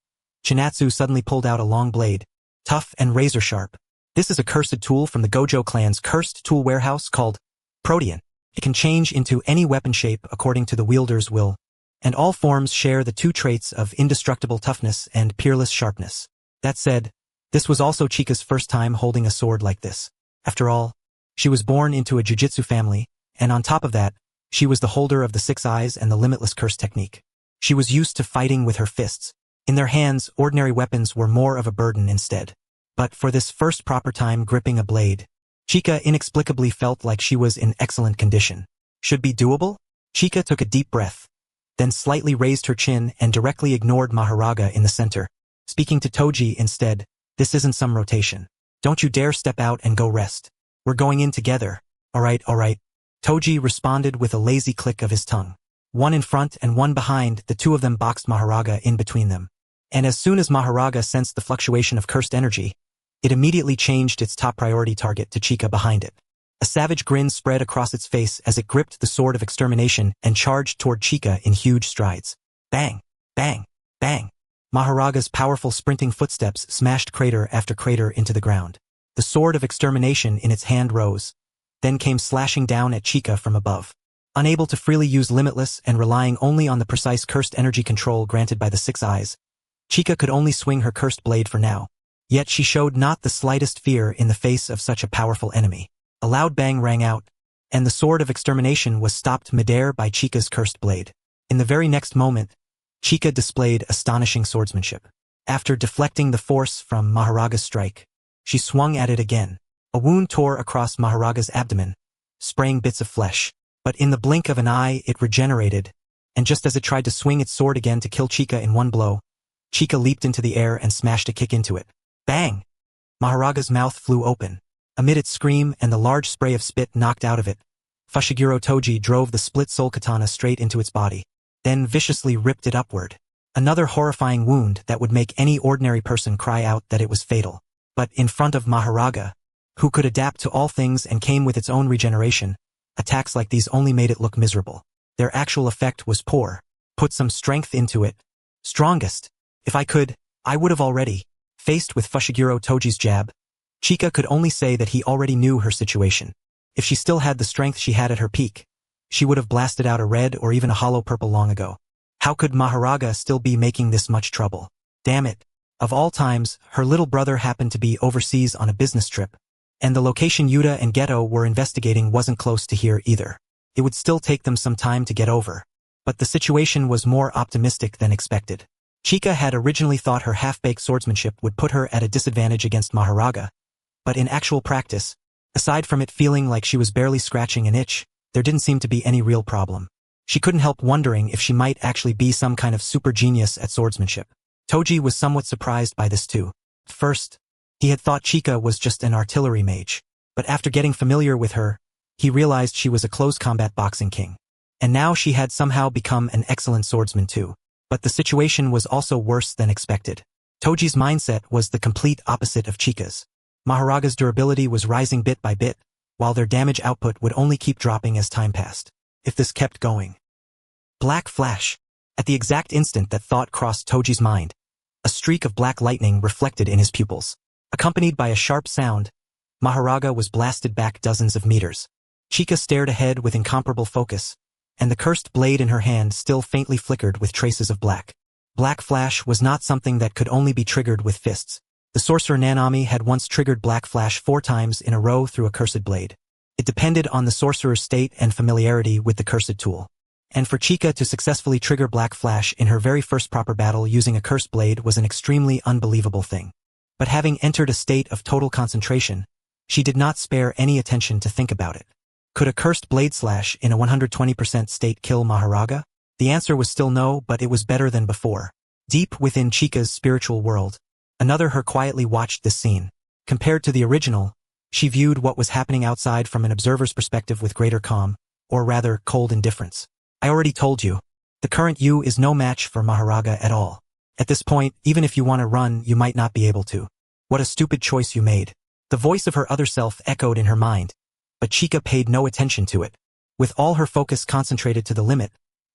Chinatsu suddenly pulled out a long blade, tough and razor-sharp. This is a cursed tool from the Gojo clan's cursed tool warehouse called Protean. It can change into any weapon shape according to the wielder's will, and all forms share the two traits of indestructible toughness and peerless sharpness. That said, this was also Chika's first time holding a sword like this. After all, she was born into a jujutsu family, and on top of that, She was the holder of the six eyes and the limitless curse technique. She was used to fighting with her fists. In their hands, ordinary weapons were more of a burden instead. But for this first proper time gripping a blade, Chika inexplicably felt like she was in excellent condition. Should be doable? Chika took a deep breath, then slightly raised her chin and directly ignored Mahoraga in the center, speaking to Toji instead. This isn't some rotation. Don't you dare step out and go rest. We're going in together. Alright. Toji responded with a lazy click of his tongue. One in front and one behind, the two of them boxed Mahoraga in between them. And as soon as Mahoraga sensed the fluctuation of cursed energy, it immediately changed its top priority target to Chika behind it. A savage grin spread across its face as it gripped the sword of extermination and charged toward Chika in huge strides. Bang! Bang! Bang! Mahoraga's powerful sprinting footsteps smashed crater after crater into the ground. The sword of extermination in its hand rose, then came slashing down at Chika from above. Unable to freely use limitless and relying only on the precise cursed energy control granted by the six eyes, Chika could only swing her cursed blade for now. Yet she showed not the slightest fear in the face of such a powerful enemy. A loud bang rang out, and the sword of extermination was stopped midair by Chika's cursed blade. In the very next moment, Chika displayed astonishing swordsmanship. After deflecting the force from Mahoraga's strike, she swung at it again. A wound tore across Mahoraga's abdomen, spraying bits of flesh. But in the blink of an eye it regenerated, and just as it tried to swing its sword again to kill Chika in one blow, Chika leaped into the air and smashed a kick into it. Bang! Mahoraga's mouth flew open. Amid its scream and the large spray of spit knocked out of it, Fushiguro Toji drove the split soul katana straight into its body, then viciously ripped it upward. Another horrifying wound that would make any ordinary person cry out that it was fatal. But in front of Mahoraga, who could adapt to all things and came with its own regeneration, attacks like these only made it look miserable. Their actual effect was poor. Put some strength into it. Strongest. If I could, I would have already. Faced with Fushiguro Toji's jab, Chika could only say that he already knew her situation. If she still had the strength she had at her peak, she would have blasted out a red or even a hollow purple long ago. How could Mahoraga still be making this much trouble? Damn it. Of all times, her little brother happened to be overseas on a business trip, and the location Yuta and Geto were investigating wasn't close to here either. It would still take them some time to get over. But the situation was more optimistic than expected. Chika had originally thought her half-baked swordsmanship would put her at a disadvantage against Mahoraga, but in actual practice, aside from it feeling like she was barely scratching an itch, there didn't seem to be any real problem. She couldn't help wondering if she might actually be some kind of super genius at swordsmanship. Toji was somewhat surprised by this too. First, he had thought Chika was just an artillery mage, but after getting familiar with her, he realized she was a close combat boxing king. And now she had somehow become an excellent swordsman too. But the situation was also worse than expected. Toji's mindset was the complete opposite of Chika's. Mahoraga's durability was rising bit by bit, while their damage output would only keep dropping as time passed. If this kept going. Black flash. At the exact instant that thought crossed Toji's mind, a streak of black lightning reflected in his pupils. Accompanied by a sharp sound, Mahoraga was blasted back dozens of meters. Chika stared ahead with incomparable focus, and the cursed blade in her hand still faintly flickered with traces of black. Black flash was not something that could only be triggered with fists. The sorcerer Nanami had once triggered black flash 4 times in a row through a cursed blade. It depended on the sorcerer's state and familiarity with the cursed tool. And for Chika to successfully trigger black flash in her very first proper battle using a cursed blade was an extremely unbelievable thing. But having entered a state of total concentration, she did not spare any attention to think about it. Could a cursed blade slash in a 120% state kill Mahoraga? The answer was still no, but it was better than before. Deep within Chika's spiritual world, another her quietly watched this scene. Compared to the original, she viewed what was happening outside from an observer's perspective with greater calm, or rather cold indifference. I already told you, the current you is no match for Mahoraga at all. At this point, even if you want to run, you might not be able to. What a stupid choice you made. The voice of her other self echoed in her mind, but Chika paid no attention to it. With all her focus concentrated to the limit,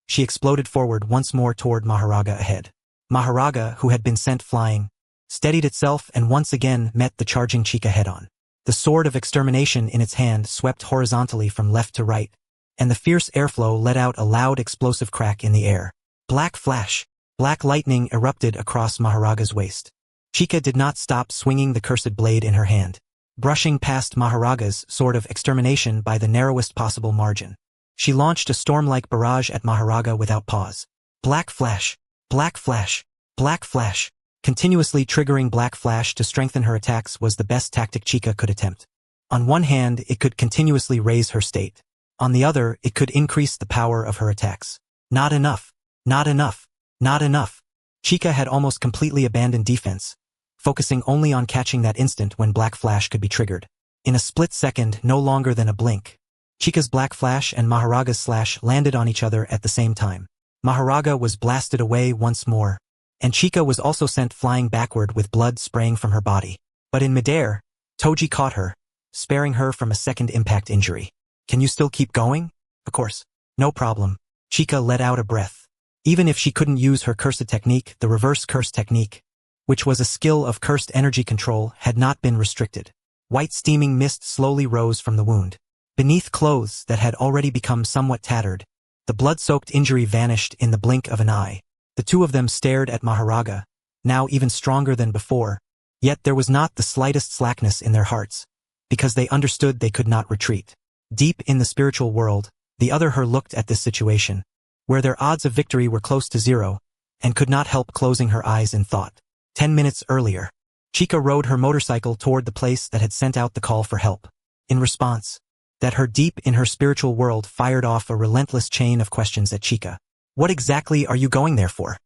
she exploded forward once more toward Mahoraga ahead. Mahoraga, who had been sent flying, steadied itself and once again met the charging Chika head-on. The sword of extermination in its hand swept horizontally from left to right, and the fierce airflow let out a loud explosive crack in the air. Black flash. Black lightning erupted across Mahoraga's waist. Chika did not stop swinging the cursed blade in her hand, brushing past Mahoraga's sword of extermination by the narrowest possible margin. She launched a storm-like barrage at Maharaga without pause. Black flash, black flash, black flash. Continuously triggering black flash to strengthen her attacks was the best tactic Chika could attempt. On one hand, it could continuously raise her state. On the other, it could increase the power of her attacks. Not enough, not enough, not enough. Chika had almost completely abandoned defense, focusing only on catching that instant when black flash could be triggered. In a split second, no longer than a blink, Chika's black flash and Maharaga's slash landed on each other at the same time. Maharaga was blasted away once more, and Chika was also sent flying backward with blood spraying from her body. But in midair, Toji caught her, sparing her from a second impact injury. Can you still keep going? Of course. No problem. Chika let out a breath. Even if she couldn't use her cursed technique, the reverse curse technique, which was a skill of cursed energy control, had not been restricted. White steaming mist slowly rose from the wound. Beneath clothes that had already become somewhat tattered, the blood-soaked injury vanished in the blink of an eye. The two of them stared at Maharaga, now even stronger than before, yet there was not the slightest slackness in their hearts, because they understood they could not retreat. Deep in the spiritual world, the other her looked at this situation, where their odds of victory were close to zero, and could not help closing her eyes in thought. 10 minutes earlier, Chika rode her motorcycle toward the place that had sent out the call for help. In response, that her deep in her spiritual world fired off a relentless chain of questions at Chika. What exactly are you going there for?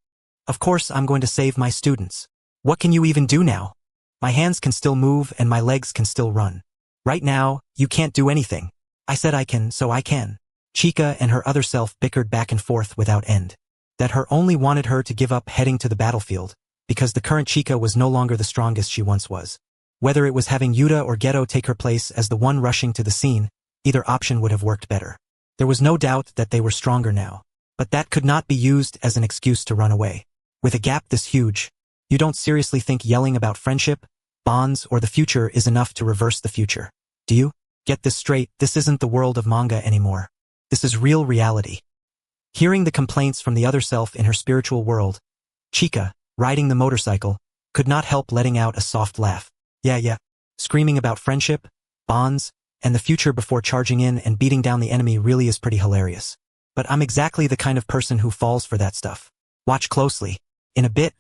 Of course I'm going to save my students. What can you even do now? My hands can still move and my legs can still run. Right now, you can't do anything. I said I can, so I can. Chika and her other self bickered back and forth without end. That her only wanted her to give up heading to the battlefield, because the current Chika was no longer the strongest she once was. Whether it was having Yuta or Geto take her place as the one rushing to the scene, either option would have worked better. There was no doubt that they were stronger now, but that could not be used as an excuse to run away. With a gap this huge, you don't seriously think yelling about friendship, bonds, or the future is enough to reverse the future, do you? Get this straight, this isn't the world of manga anymore. This is real reality. Hearing the complaints from the other self in her spiritual world, Chika, riding the motorcycle, could not help letting out a soft laugh. Yeah. Screaming about friendship, bonds, and the future before charging in and beating down the enemy really is pretty hilarious. But I'm exactly the kind of person who falls for that stuff. Watch closely. In a bit,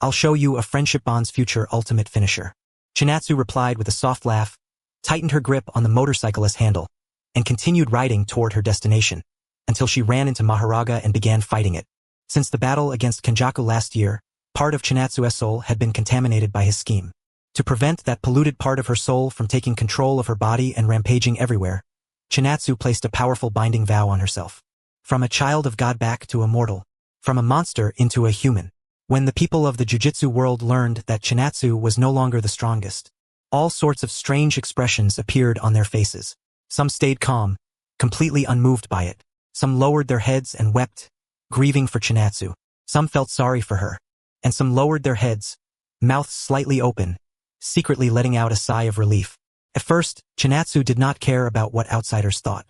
I'll show you a friendship bond's future ultimate finisher. Chinatsu replied with a soft laugh, tightened her grip on the motorcyclist's handle, and continued riding toward her destination, until she ran into Maharaga and began fighting it. Since the battle against Kenjaku last year, part of Chinatsu's soul had been contaminated by his scheme. To prevent that polluted part of her soul from taking control of her body and rampaging everywhere, Chinatsu placed a powerful binding vow on herself. From a child of God back to a mortal, from a monster into a human. When the people of the jujitsu world learned that Chinatsu was no longer the strongest, all sorts of strange expressions appeared on their faces. Some stayed calm, completely unmoved by it. Some lowered their heads and wept, grieving for Chinatsu. Some felt sorry for her, and some lowered their heads, mouths slightly open, secretly letting out a sigh of relief. At first, Chinatsu did not care about what outsiders thought.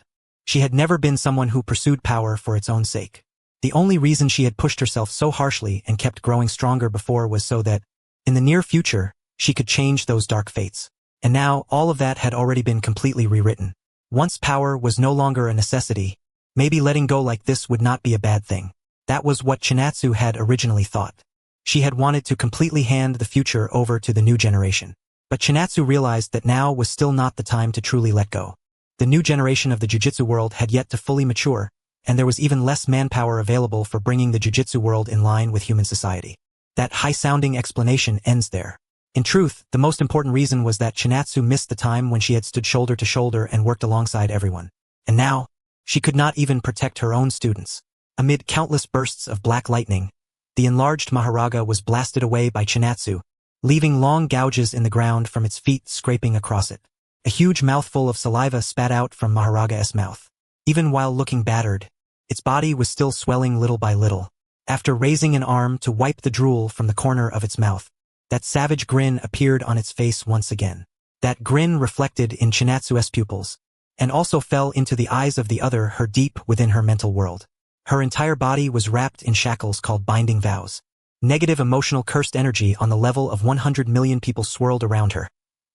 She had never been someone who pursued power for its own sake. The only reason she had pushed herself so harshly and kept growing stronger before was so that, in the near future, she could change those dark fates. And now, all of that had already been completely rewritten. Once power was no longer a necessity, maybe letting go like this would not be a bad thing. That was what Chinatsu had originally thought. She had wanted to completely hand the future over to the new generation. But Chinatsu realized that now was still not the time to truly let go. The new generation of the jujitsu world had yet to fully mature, and there was even less manpower available for bringing the jujitsu world in line with human society. That high-sounding explanation ends there. In truth, the most important reason was that Chinatsu missed the time when she had stood shoulder to shoulder and worked alongside everyone. And now, she could not even protect her own students. Amid countless bursts of black lightning, the enlarged Maharaga was blasted away by Chinatsu, leaving long gouges in the ground from its feet scraping across it. A huge mouthful of saliva spat out from Maharaga's mouth. Even while looking battered, its body was still swelling little by little. After raising an arm to wipe the drool from the corner of its mouth, that savage grin appeared on its face once again. That grin reflected in Chinatsu's pupils, and also fell into the eyes of the other her deep within her mental world. Her entire body was wrapped in shackles called binding vows. Negative emotional cursed energy on the level of 100 million people swirled around her,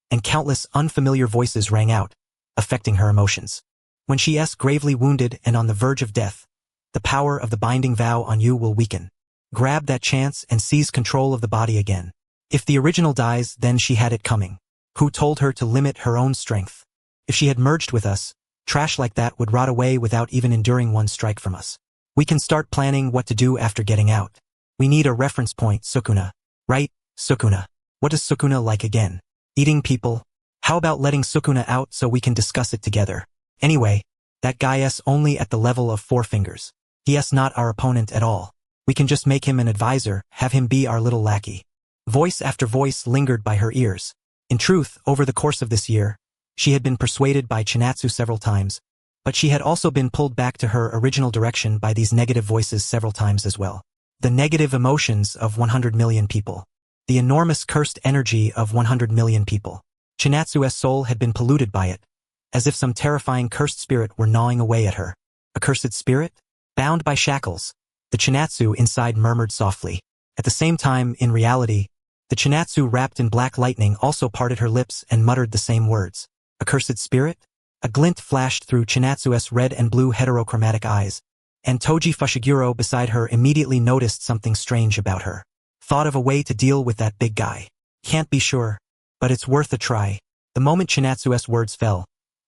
and countless unfamiliar voices rang out, affecting her emotions. When she's gravely wounded and on the verge of death, the power of the binding vow on you will weaken. Grab that chance and seize control of the body again. If the original dies, then she had it coming. Who told her to limit her own strength? If she had merged with us, trash like that would rot away without even enduring one strike from us. We can start planning what to do after getting out. We need a reference point, Sukuna. Right, Sukuna. What is Sukuna like again? Eating people? How about letting Sukuna out so we can discuss it together? Anyway, that guy's only at the level of 4 fingers. He's not our opponent at all. We can just make him an advisor, have him be our little lackey. Voice after voice lingered by her ears. In truth, over the course of this year, she had been persuaded by Chinatsu several times, but she had also been pulled back to her original direction by these negative voices several times as well. The negative emotions of 100 million people. The enormous cursed energy of 100 million people. Chinatsu's soul had been polluted by it, as if some terrifying cursed spirit were gnawing away at her. A cursed spirit? Bound by shackles. The Chinatsu inside murmured softly. At the same time, in reality, the Chinatsu wrapped in black lightning also parted her lips and muttered the same words. A cursed spirit? A glint flashed through Chinatsu's red and blue heterochromatic eyes, and Toji Fushiguro beside her immediately noticed something strange about her. Thought of a way to deal with that big guy. Can't be sure, but it's worth a try. The moment Chinatsu's words fell,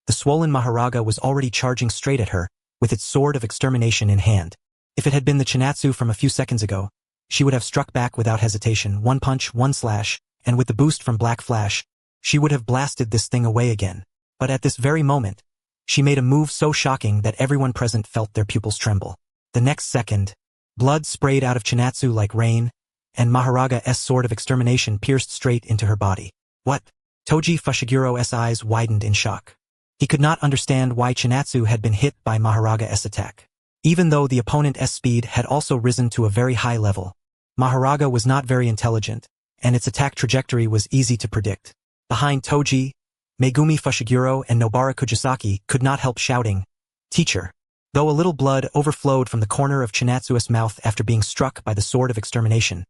the swollen Maharaga was already charging straight at her, with its sword of extermination in hand. If it had been the Chinatsu from a few seconds ago, she would have struck back without hesitation, one punch, one slash, and with the boost from Black Flash, she would have blasted this thing away again. But at this very moment, she made a move so shocking that everyone present felt their pupils tremble. The next second, blood sprayed out of Chinatsu like rain, and Maharaga's sword of extermination pierced straight into her body. What? Toji Fushigiro's eyes widened in shock. He could not understand why Chinatsu had been hit by Maharaga's attack. Even though the opponent's speed had also risen to a very high level, Maharaga was not very intelligent, and its attack trajectory was easy to predict. Behind Toji, Megumi Fushiguro and Nobara Kujisaki could not help shouting, "Teacher!" Though a little blood overflowed from the corner of Chinatsu's mouth after being struck by the sword of extermination,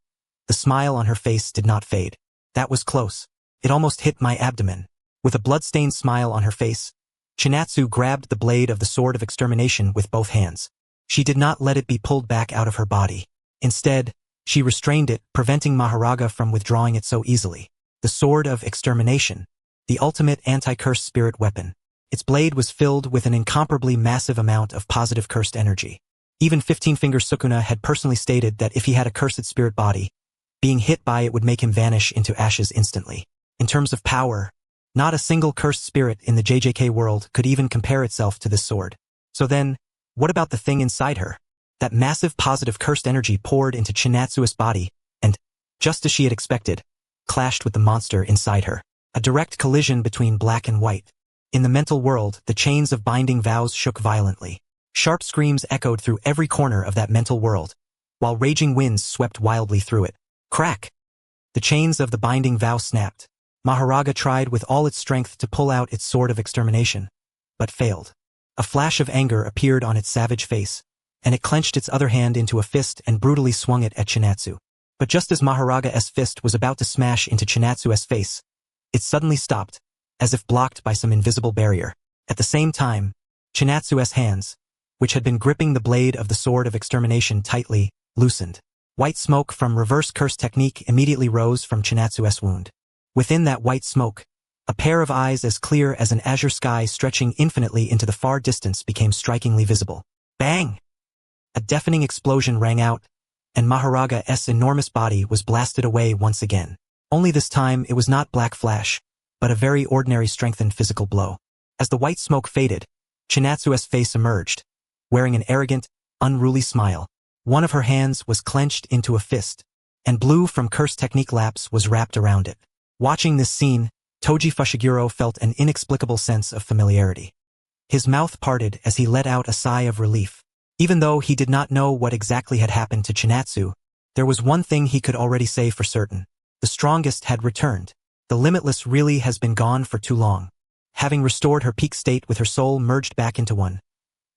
the smile on her face did not fade. That was close. It almost hit my abdomen. With a blood-stained smile on her face, Chinatsu grabbed the blade of the sword of extermination with both hands. She did not let it be pulled back out of her body. Instead, she restrained it, preventing Maharaga from withdrawing it so easily. The sword of extermination, the ultimate anti-curse spirit weapon. Its blade was filled with an incomparably massive amount of positive cursed energy. Even 15-Finger Sukuna had personally stated that if he had a cursed spirit body, being hit by it would make him vanish into ashes instantly. In terms of power, not a single cursed spirit in the JJK world could even compare itself to this sword. So then, what about the thing inside her? That massive positive cursed energy poured into Chinatsu's body, and, just as she had expected, clashed with the monster inside her. A direct collision between black and white. In the mental world, the chains of binding vows shook violently. Sharp screams echoed through every corner of that mental world, while raging winds swept wildly through it. Crack! The chains of the binding vow snapped. Maharaga tried with all its strength to pull out its sword of extermination, but failed. A flash of anger appeared on its savage face, and it clenched its other hand into a fist and brutally swung it at Chinatsu. But just as Maharaga's fist was about to smash into Chinatsu's face, it suddenly stopped, as if blocked by some invisible barrier. At the same time, Chinatsu's hands, which had been gripping the blade of the sword of extermination tightly, loosened. White smoke from reverse curse technique immediately rose from Chinatsu's wound. Within that white smoke, a pair of eyes as clear as an azure sky stretching infinitely into the far distance became strikingly visible. Bang! A deafening explosion rang out, and Maharaga's enormous body was blasted away once again. Only this time it was not Black Flash, but a very ordinary strengthened physical blow. As the white smoke faded, Chinatsu's face emerged, wearing an arrogant, unruly smile. One of her hands was clenched into a fist, and blue from curse technique lapse was wrapped around it. Watching this scene, Toji Fushiguro felt an inexplicable sense of familiarity. His mouth parted as he let out a sigh of relief. Even though he did not know what exactly had happened to Chinatsu, there was one thing he could already say for certain. The strongest had returned. The limitless really has been gone for too long. Having restored her peak state with her soul merged back into one,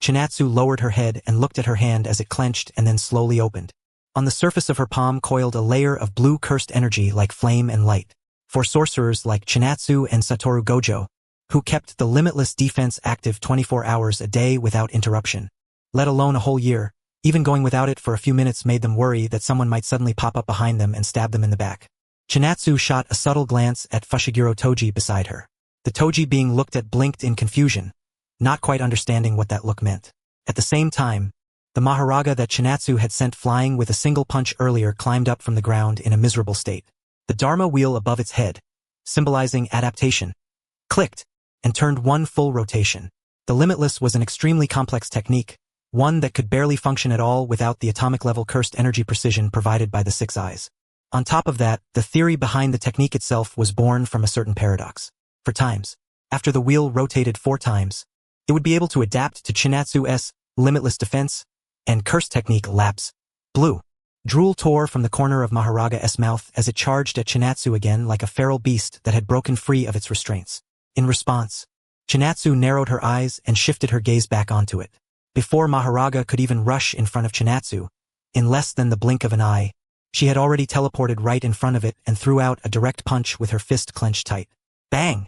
Chinatsu lowered her head and looked at her hand as it clenched and then slowly opened. On the surface of her palm coiled a layer of blue cursed energy like flame and light. For sorcerers like Chinatsu and Satoru Gojo, who kept the limitless defense active 24 hours a day without interruption. Let alone a whole year, even going without it for a few minutes made them worry that someone might suddenly pop up behind them and stab them in the back. Chinatsu shot a subtle glance at Fushiguro Toji beside her. The Toji being looked at blinked in confusion, not quite understanding what that look meant. At the same time, the Maharaga that Chinatsu had sent flying with a single punch earlier climbed up from the ground in a miserable state. The Dharma wheel above its head, symbolizing adaptation, clicked and turned one full rotation. The limitless was an extremely complex technique, one that could barely function at all without the atomic-level cursed energy precision provided by the six eyes. On top of that, the theory behind the technique itself was born from a certain paradox. For times, after the wheel rotated 4 times, it would be able to adapt to Chinatsu's limitless defense and curse technique lapse. Blue. Drool tore from the corner of Maharaga's mouth as it charged at Chinatsu again like a feral beast that had broken free of its restraints. In response, Chinatsu narrowed her eyes and shifted her gaze back onto it. Before Maharaga could even rush in front of Chinatsu, in less than the blink of an eye, she had already teleported right in front of it and threw out a direct punch with her fist clenched tight. Bang!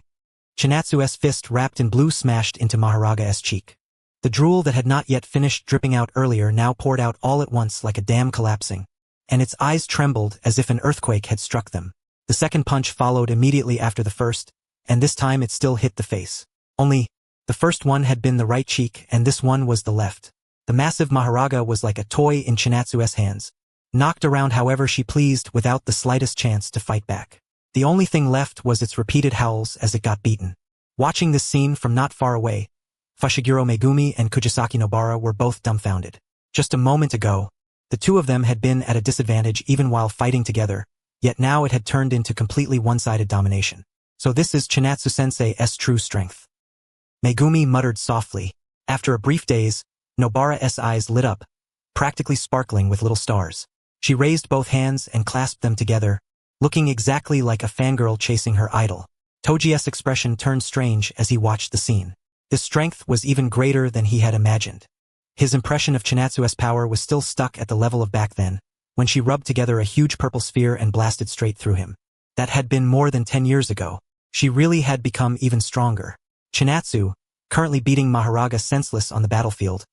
Chinatsu's fist wrapped in blue smashed into Maharaga's cheek. The drool that had not yet finished dripping out earlier now poured out all at once like a dam collapsing, and its eyes trembled as if an earthquake had struck them. The second punch followed immediately after the first, and this time it still hit the face. Only, the first one had been the right cheek and this one was the left. The massive Maharaga was like a toy in Chinatsu's hands, knocked around however she pleased without the slightest chance to fight back. The only thing left was its repeated howls as it got beaten. Watching this scene from not far away, Fushiguro Megumi and Kujisaki Nobara were both dumbfounded. Just a moment ago, the two of them had been at a disadvantage even while fighting together, yet now it had turned into completely one-sided domination. So this is Chinatsu-sensei's true strength. Megumi muttered softly. After a brief daze, Nobara's eyes lit up, practically sparkling with little stars. She raised both hands and clasped them together, looking exactly like a fangirl chasing her idol. Toji's expression turned strange as he watched the scene. His strength was even greater than he had imagined. His impression of Chinatsu's power was still stuck at the level of back then, when she rubbed together a huge purple sphere and blasted straight through him. That had been more than 10 years ago. She really had become even stronger. Chinatsu, currently beating Maharaga senseless on the battlefield,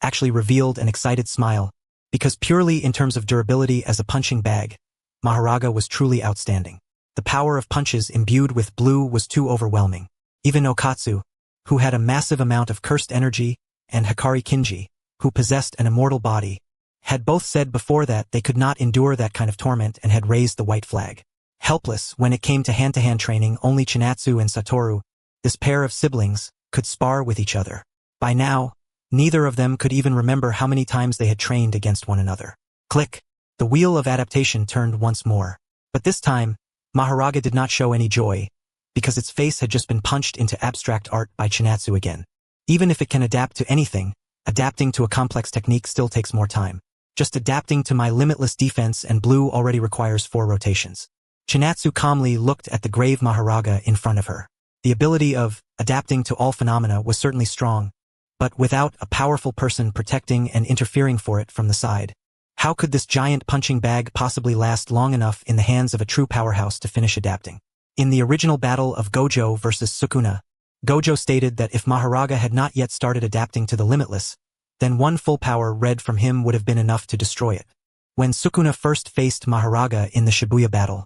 actually revealed an excited smile, because purely in terms of durability as a punching bag, Maharaga was truly outstanding. The power of punches imbued with blue was too overwhelming. Even Okatsu, who had a massive amount of cursed energy, and Hikari Kinji, who possessed an immortal body, had both said before that they could not endure that kind of torment and had raised the white flag. Helpless when it came to hand-to-hand training, only Chinatsu and Satoru, this pair of siblings, could spar with each other. By now, neither of them could even remember how many times they had trained against one another. Click! The wheel of adaptation turned once more. But this time, Maharaga did not show any joy, because its face had just been punched into abstract art by Chinatsu again. Even if it can adapt to anything, adapting to a complex technique still takes more time. Just adapting to my limitless defense and blue already requires 4 rotations. Chinatsu calmly looked at the grave Maharaga in front of her. The ability of adapting to all phenomena was certainly strong, but without a powerful person protecting and interfering for it from the side, how could this giant punching bag possibly last long enough in the hands of a true powerhouse to finish adapting? In the original battle of Gojo versus Sukuna, Gojo stated that if Maharaga had not yet started adapting to the limitless, then one full power read from him would have been enough to destroy it. When Sukuna first faced Maharaga in the Shibuya battle,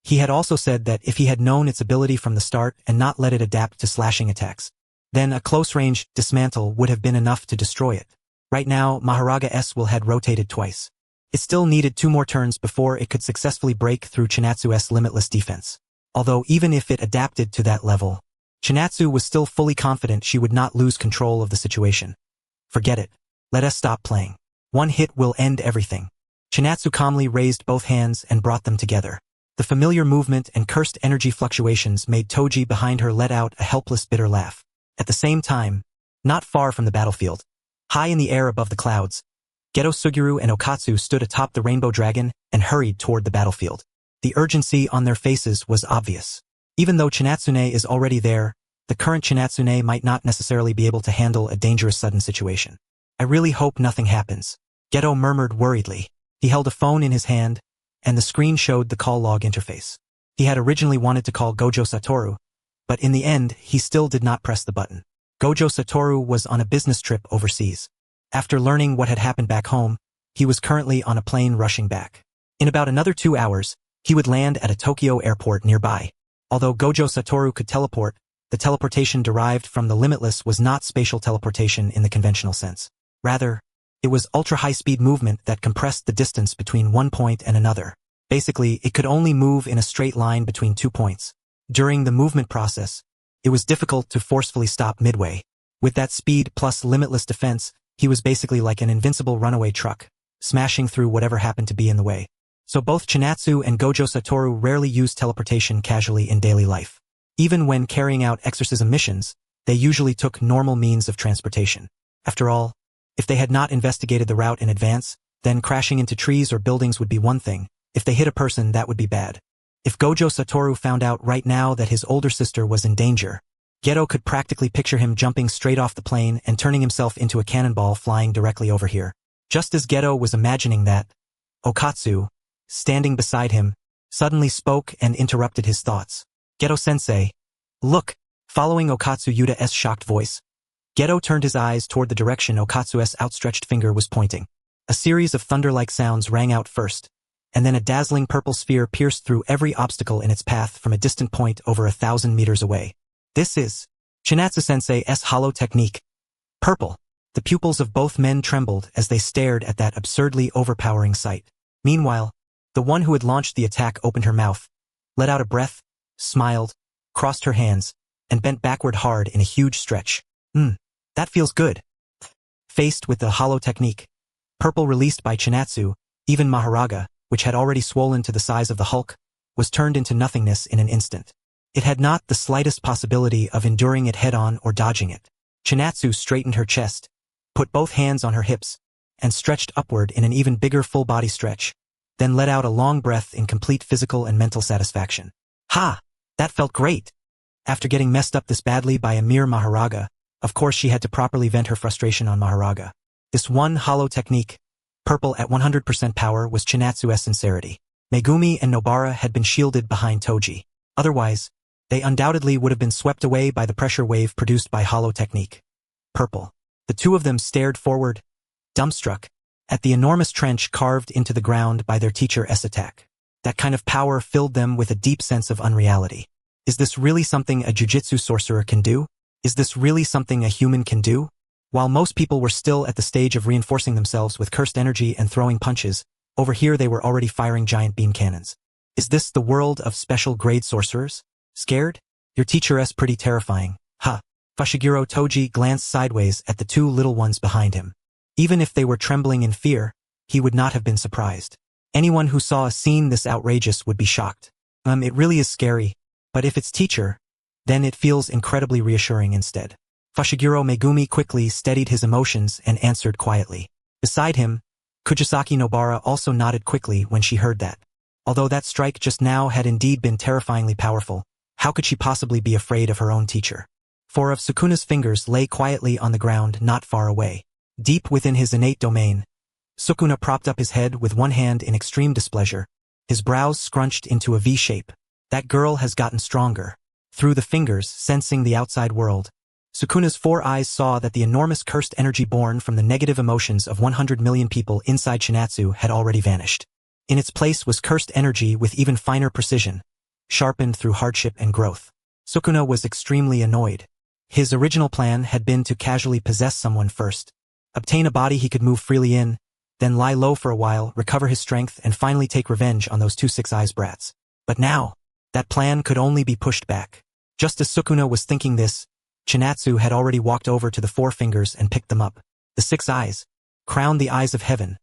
he had also said that if he had known its ability from the start and not let it adapt to slashing attacks, then a close-range dismantle would have been enough to destroy it. Right now, Maharaga's will had rotated twice. It still needed 2 more turns before it could successfully break through Chinatsu's limitless defense. Although even if it adapted to that level, Chinatsu was still fully confident she would not lose control of the situation. Forget it. Let us stop playing. One hit will end everything. Chinatsu calmly raised both hands and brought them together. The familiar movement and cursed energy fluctuations made Toji behind her let out a helpless bitter laugh. At the same time, not far from the battlefield, high in the air above the clouds, Geto Suguru and Okatsu stood atop the Rainbow Dragon and hurried toward the battlefield. The urgency on their faces was obvious. Even though Chinatsune is already there, the current Chinatsune might not necessarily be able to handle a dangerous sudden situation. I really hope nothing happens, Geto murmured worriedly. He held a phone in his hand, and the screen showed the call log interface. He had originally wanted to call Gojo Satoru, But in the end, he still did not press the button. Gojo Satoru was on a business trip overseas. After learning what had happened back home, he was currently on a plane rushing back. In about another 2 hours, he would land at a Tokyo airport nearby. Although Gojo Satoru could teleport, the teleportation derived from the Limitless was not spatial teleportation in the conventional sense. Rather, it was ultra-high-speed movement that compressed the distance between one point and another. Basically, it could only move in a straight line between 2 points. During the movement process, it was difficult to forcefully stop midway. With that speed plus limitless defense, he was basically like an invincible runaway truck, smashing through whatever happened to be in the way. So both Chinatsu and Gojo Satoru rarely used teleportation casually in daily life. Even when carrying out exorcism missions, they usually took normal means of transportation. After all, if they had not investigated the route in advance, then crashing into trees or buildings would be one thing. If they hit a person, that would be bad. If Gojo Satoru found out right now that his older sister was in danger, Geto could practically picture him jumping straight off the plane and turning himself into a cannonball flying directly over here. Just as Geto was imagining that, Okatsu, standing beside him, suddenly spoke and interrupted his thoughts. Geto-sensei, look! Following Okatsu Yuda's shocked voice, Geto turned his eyes toward the direction Okatsu's outstretched finger was pointing. A series of thunder-like sounds rang out first, and then a dazzling purple sphere pierced through every obstacle in its path from a distant point over 1,000 meters away. This is Chinatsu-sensei's hollow technique. Purple. The pupils of both men trembled as they stared at that absurdly overpowering sight. Meanwhile, the one who had launched the attack opened her mouth, let out a breath, smiled, crossed her hands, and bent backward hard in a huge stretch. That feels good. Faced with the hollow technique, purple released by Chinatsu, even Maharaga, which had already swollen to the size of the Hulk, was turned into nothingness in an instant. It had not the slightest possibility of enduring it head-on or dodging it. Chinatsu straightened her chest, put both hands on her hips, and stretched upward in an even bigger full-body stretch, then let out a long breath in complete physical and mental satisfaction. Ha! That felt great! After getting messed up this badly by a mere Maharaga, of course she had to properly vent her frustration on Maharaga. This one hollow technique, purple at 100% power, was Chinatsu's sincerity. Megumi and Nobara had been shielded behind Toji. Otherwise, they undoubtedly would have been swept away by the pressure wave produced by hollow technique. Purple. The two of them stared forward, dumbstruck, at the enormous trench carved into the ground by their teacher's attack. That kind of power filled them with a deep sense of unreality. Is this really something a jujitsu sorcerer can do? Is this really something a human can do? While most people were still at the stage of reinforcing themselves with cursed energy and throwing punches, over here they were already firing giant beam cannons. Is this the world of special grade sorcerers? Scared? Your teacher's pretty terrifying. Ha! Fushiguro Toji glanced sideways at the two little ones behind him. Even if they were trembling in fear, he would not have been surprised. Anyone who saw a scene this outrageous would be shocked. It really is scary, but if it's teacher, then it feels incredibly reassuring instead. Fushiguro Megumi quickly steadied his emotions and answered quietly. Beside him, Kujisaki Nobara also nodded quickly when she heard that. Although that strike just now had indeed been terrifyingly powerful, how could she possibly be afraid of her own teacher? 4 of Sukuna's fingers lay quietly on the ground not far away. Deep within his innate domain, Sukuna propped up his head with one hand in extreme displeasure, his brows scrunched into a V shape. That girl has gotten stronger. Through the fingers, sensing the outside world, Sukuna's 4 eyes saw that the enormous cursed energy born from the negative emotions of 100 million people inside Chinatsu had already vanished. In its place was cursed energy with even finer precision, sharpened through hardship and growth. Sukuna was extremely annoyed. His original plan had been to casually possess someone first, obtain a body he could move freely in, then lie low for a while, recover his strength, and finally take revenge on those 2 six-eyes brats. But now, that plan could only be pushed back. Just as Sukuna was thinking this, Chinatsu had already walked over to the 4 fingers and picked them up. The 6 eyes, crowned the eyes of heaven,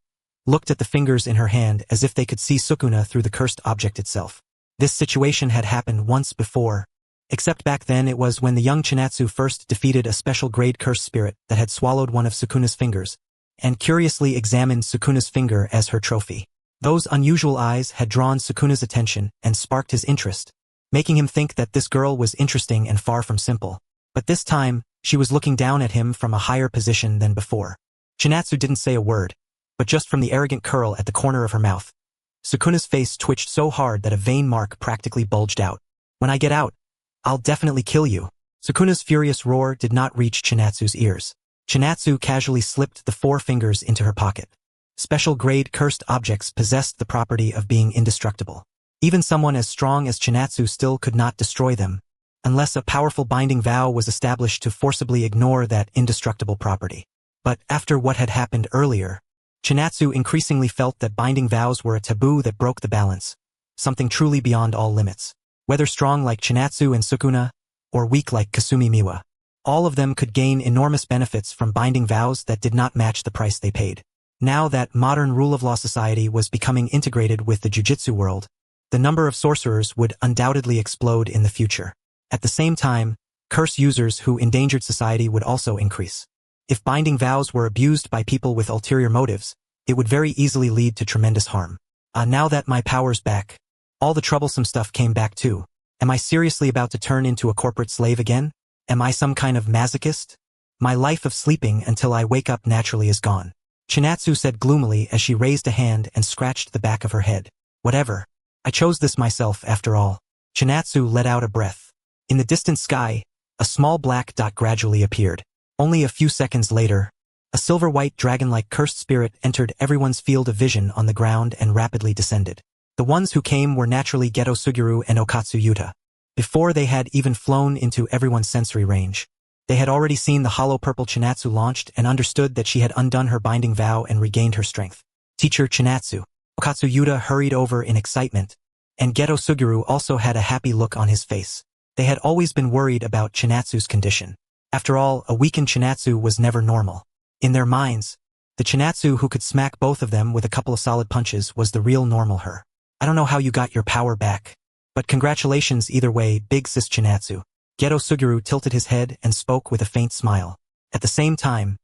looked at the fingers in her hand as if they could see Sukuna through the cursed object itself. This situation had happened once before, except back then it was when the young Chinatsu first defeated a special grade cursed spirit that had swallowed one of Sukuna's fingers, and curiously examined Sukuna's finger as her trophy. Those unusual eyes had drawn Sukuna's attention and sparked his interest, making him think that this girl was interesting and far from simple. But this time, she was looking down at him from a higher position than before. Chinatsu didn't say a word, but just from the arrogant curl at the corner of her mouth, Sukuna's face twitched so hard that a vein mark practically bulged out. When I get out, I'll definitely kill you. Sukuna's furious roar did not reach Chinatsu's ears. Chinatsu casually slipped the 4 fingers into her pocket. Special grade cursed objects possessed the property of being indestructible. Even someone as strong as Chinatsu still could not destroy them, unless a powerful binding vow was established to forcibly ignore that indestructible property. But after what had happened earlier, Chinatsu increasingly felt that binding vows were a taboo that broke the balance, something truly beyond all limits. Whether strong like Chinatsu and Sukuna, or weak like Kasumi Miwa, all of them could gain enormous benefits from binding vows that did not match the price they paid. Now that modern rule of law society was becoming integrated with the jujitsu world, the number of sorcerers would undoubtedly explode in the future. At the same time, curse users who endangered society would also increase. If binding vows were abused by people with ulterior motives, it would very easily lead to tremendous harm. Now that my power's back, all the troublesome stuff came back too. Am I seriously about to turn into a corporate slave again? Am I some kind of masochist? My life of sleeping until I wake up naturally is gone. Chinatsu said gloomily as she raised a hand and scratched the back of her head. Whatever. I chose this myself after all. Chinatsu let out a breath. In the distant sky, a small black dot gradually appeared. Only a few seconds later, a silver-white dragon-like cursed spirit entered everyone's field of vision on the ground and rapidly descended. The ones who came were naturally Geto Suguru and Okatsu Yuta. Before they had even flown into everyone's sensory range, they had already seen the hollow purple Chinatsu launched and understood that she had undone her binding vow and regained her strength. Teacher Chinatsu. Okatsu Yuta hurried over in excitement, and Geto Suguru also had a happy look on his face. They had always been worried about Chinatsu's condition. After all, a weakened Chinatsu was never normal. In their minds, the Chinatsu who could smack both of them with a couple of solid punches was the real normal her. I don't know how you got your power back, but congratulations either way, big sis Chinatsu. Geto Suguru tilted his head and spoke with a faint smile. At the same time,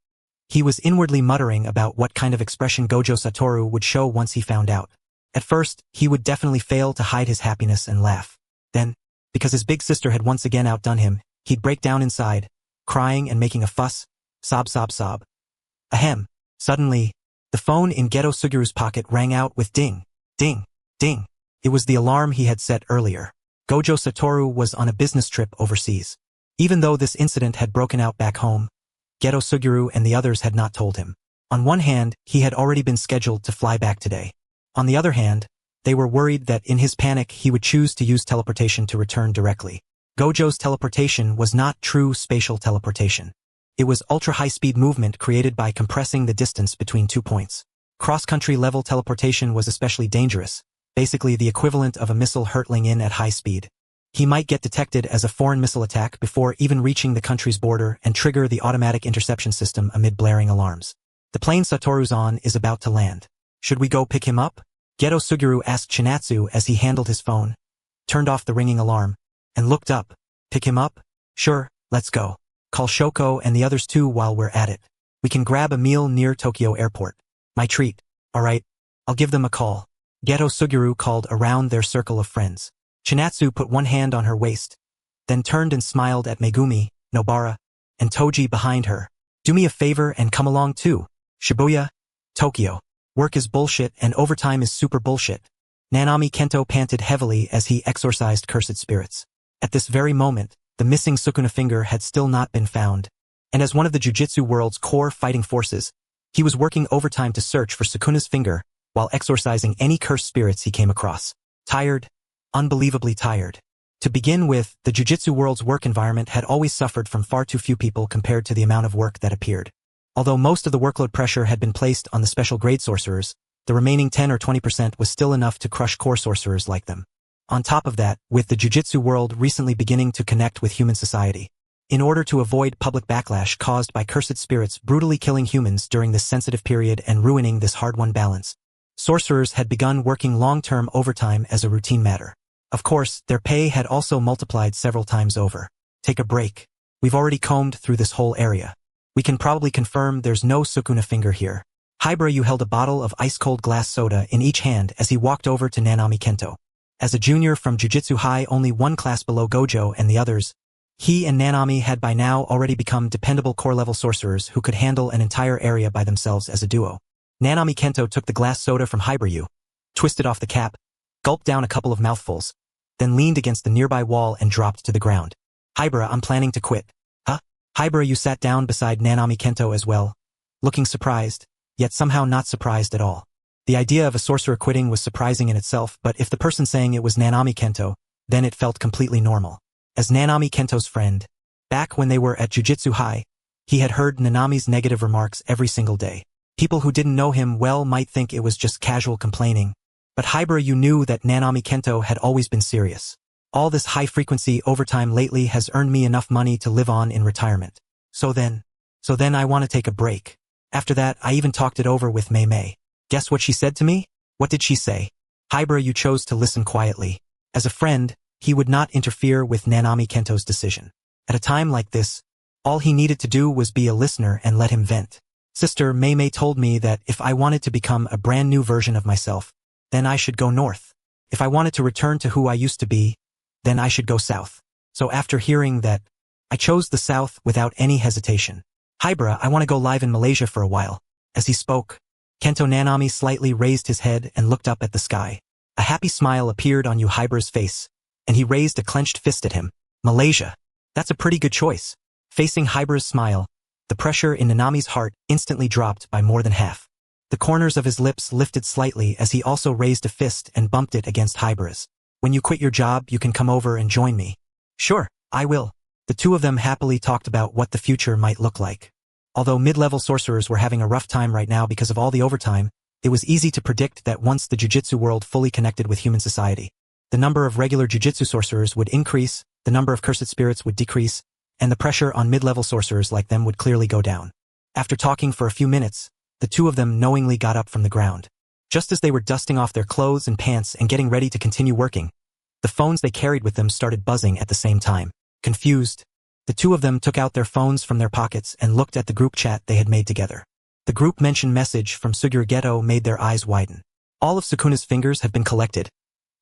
he was inwardly muttering about what kind of expression Gojo Satoru would show once he found out. At first, he would definitely fail to hide his happiness and laugh. Then, because his big sister had once again outdone him, he'd break down inside, crying and making a fuss, sob sob sob. Ahem. Suddenly, the phone in Geto Suguru's pocket rang out with ding, ding, ding. It was the alarm he had set earlier. Gojo Satoru was on a business trip overseas. Even though this incident had broken out back home, Geto Suguru and the others had not told him. On one hand, he had already been scheduled to fly back today. On the other hand, they were worried that in his panic he would choose to use teleportation to return directly. Gojo's teleportation was not true spatial teleportation. It was ultra-high-speed movement created by compressing the distance between 2 points. Cross-country level teleportation was especially dangerous, basically the equivalent of a missile hurtling in at high speed. He might get detected as a foreign missile attack before even reaching the country's border and trigger the automatic interception system amid blaring alarms. The plane Satoru's on is about to land. Should we go pick him up? Geto Suguru asked Chinatsu as he handled his phone, turned off the ringing alarm, and looked up. Pick him up? Sure, let's go. Call Shoko and the others too while we're at it. We can grab a meal near Tokyo Airport. My treat. Alright, I'll give them a call. Geto Suguru called around their circle of friends. Chinatsu put one hand on her waist, then turned and smiled at Megumi, Nobara, and Toji behind her. Do me a favor and come along too. Shibuya, Tokyo. Work is bullshit and overtime is super bullshit. Nanami Kento panted heavily as he exorcised cursed spirits. At this very moment, the missing Sukuna finger had still not been found, and as one of the jujitsu world's core fighting forces, he was working overtime to search for Sukuna's finger while exorcising any cursed spirits he came across. Tired, unbelievably tired. To begin with, the jujitsu world's work environment had always suffered from far too few people compared to the amount of work that appeared. Although most of the workload pressure had been placed on the special grade sorcerers, the remaining 10 or 20% was still enough to crush core sorcerers like them. On top of that, with the jujitsu world recently beginning to connect with human society, in order to avoid public backlash caused by cursed spirits brutally killing humans during this sensitive period and ruining this hard-won balance, sorcerers had begun working long-term overtime as a routine matter. Of course, their pay had also multiplied several times over. Take a break. We've already combed through this whole area. We can probably confirm there's no Sukuna finger here. Hibarayu held a bottle of ice-cold glass soda in each hand as he walked over to Nanami Kento. As a junior from Jujutsu High only one class below Gojo and the others, he and Nanami had by now already become dependable core-level sorcerers who could handle an entire area by themselves as a duo. Nanami Kento took the glass soda from Hibarayu, twisted off the cap, gulped down a couple of mouthfuls, then leaned against the nearby wall and dropped to the ground. Hibara, I'm planning to quit. Huh? Hibara, you sat down beside Nanami Kento as well, looking surprised, yet somehow not surprised at all. The idea of a sorcerer quitting was surprising in itself, but if the person saying it was Nanami Kento, then it felt completely normal. As Nanami Kento's friend, back when they were at Jujutsu High, he had heard Nanami's negative remarks every single day. People who didn't know him well might think it was just casual complaining, but Hibara, you knew that Nanami Kento had always been serious. All this high-frequency overtime lately has earned me enough money to live on in retirement. So then I want to take a break. After that, I even talked it over with Mei Mei. Guess what she said to me? What did she say? Hibara, you chose to listen quietly. As a friend, he would not interfere with Nanami Kento's decision. At a time like this, all he needed to do was be a listener and let him vent. Sister Mei Mei told me that if I wanted to become a brand new version of myself, then I should go north. If I wanted to return to who I used to be, then I should go south. So after hearing that, I chose the south without any hesitation. Hibara, I want to go live in Malaysia for a while. As he spoke, Kento Nanami slightly raised his head and looked up at the sky. A happy smile appeared on Hibara's face, and he raised a clenched fist at him. Malaysia. That's a pretty good choice. Facing Hibara's smile, the pressure in Nanami's heart instantly dropped by more than half. The corners of his lips lifted slightly as he also raised a fist and bumped it against Hibara's. When you quit your job, you can come over and join me. Sure, I will. The two of them happily talked about what the future might look like. Although mid-level sorcerers were having a rough time right now because of all the overtime, it was easy to predict that once the jujutsu world fully connected with human society, the number of regular jujutsu sorcerers would increase, the number of cursed spirits would decrease, and the pressure on mid-level sorcerers like them would clearly go down. After talking for a few minutes, the two of them knowingly got up from the ground. Just as they were dusting off their clothes and pants and getting ready to continue working, the phones they carried with them started buzzing at the same time. Confused, the two of them took out their phones from their pockets and looked at the group chat they had made together. The group mention message from Suguru Geto made their eyes widen. All of Sukuna's fingers have been collected,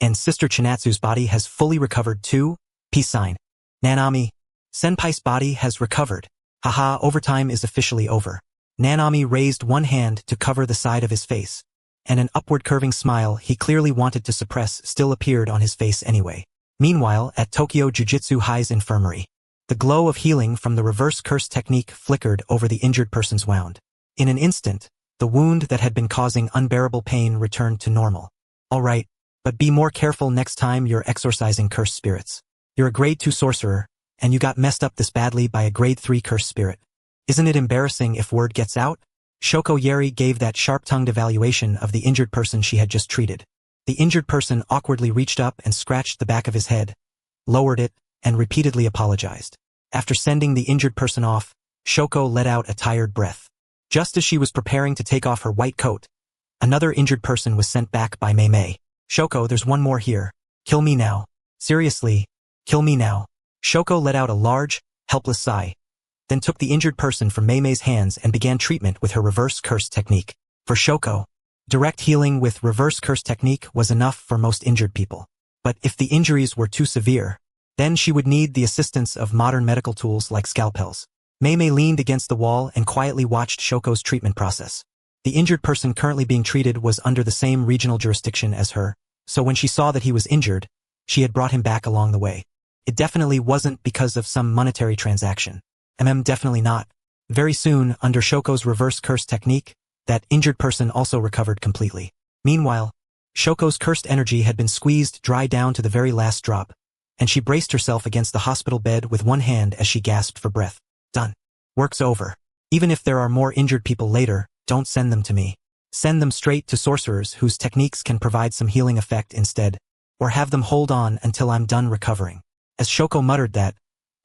and Sister Chinatsu's body has fully recovered too. Peace sign. Nanami. Senpai's body has recovered. Haha, overtime is officially over. Nanami raised one hand to cover the side of his face, and an upward curving smile he clearly wanted to suppress still appeared on his face anyway. Meanwhile, at Tokyo Jujutsu High's infirmary, the glow of healing from the reverse curse technique flickered over the injured person's wound. In an instant, the wound that had been causing unbearable pain returned to normal. All right, but be more careful next time you're exorcising cursed spirits. You're a grade 2 sorcerer, and you got messed up this badly by a grade 3 cursed spirit. Isn't it embarrassing if word gets out? Shoko Yeri gave that sharp-tongued evaluation of the injured person she had just treated. The injured person awkwardly reached up and scratched the back of his head, lowered it, and repeatedly apologized. After sending the injured person off, Shoko let out a tired breath. Just as she was preparing to take off her white coat, another injured person was sent back by Mei Mei. Shoko, there's one more here. Kill me now. Seriously, kill me now. Shoko let out a large, helpless sigh, then took the injured person from Mei Mei's hands and began treatment with her reverse curse technique. For Shoko, direct healing with reverse curse technique was enough for most injured people. But if the injuries were too severe, then she would need the assistance of modern medical tools like scalpels. Mei Mei leaned against the wall and quietly watched Shoko's treatment process. The injured person currently being treated was under the same regional jurisdiction as her, so when she saw that he was injured, she had brought him back along the way. It definitely wasn't because of some monetary transaction. Definitely not. Very soon, under Shoko's reverse curse technique, that injured person also recovered completely. Meanwhile, Shoko's cursed energy had been squeezed dry down to the very last drop, and she braced herself against the hospital bed with one hand as she gasped for breath. Done. Work's over. Even if there are more injured people later, don't send them to me. Send them straight to sorcerers whose techniques can provide some healing effect instead, or have them hold on until I'm done recovering. As Shoko muttered that,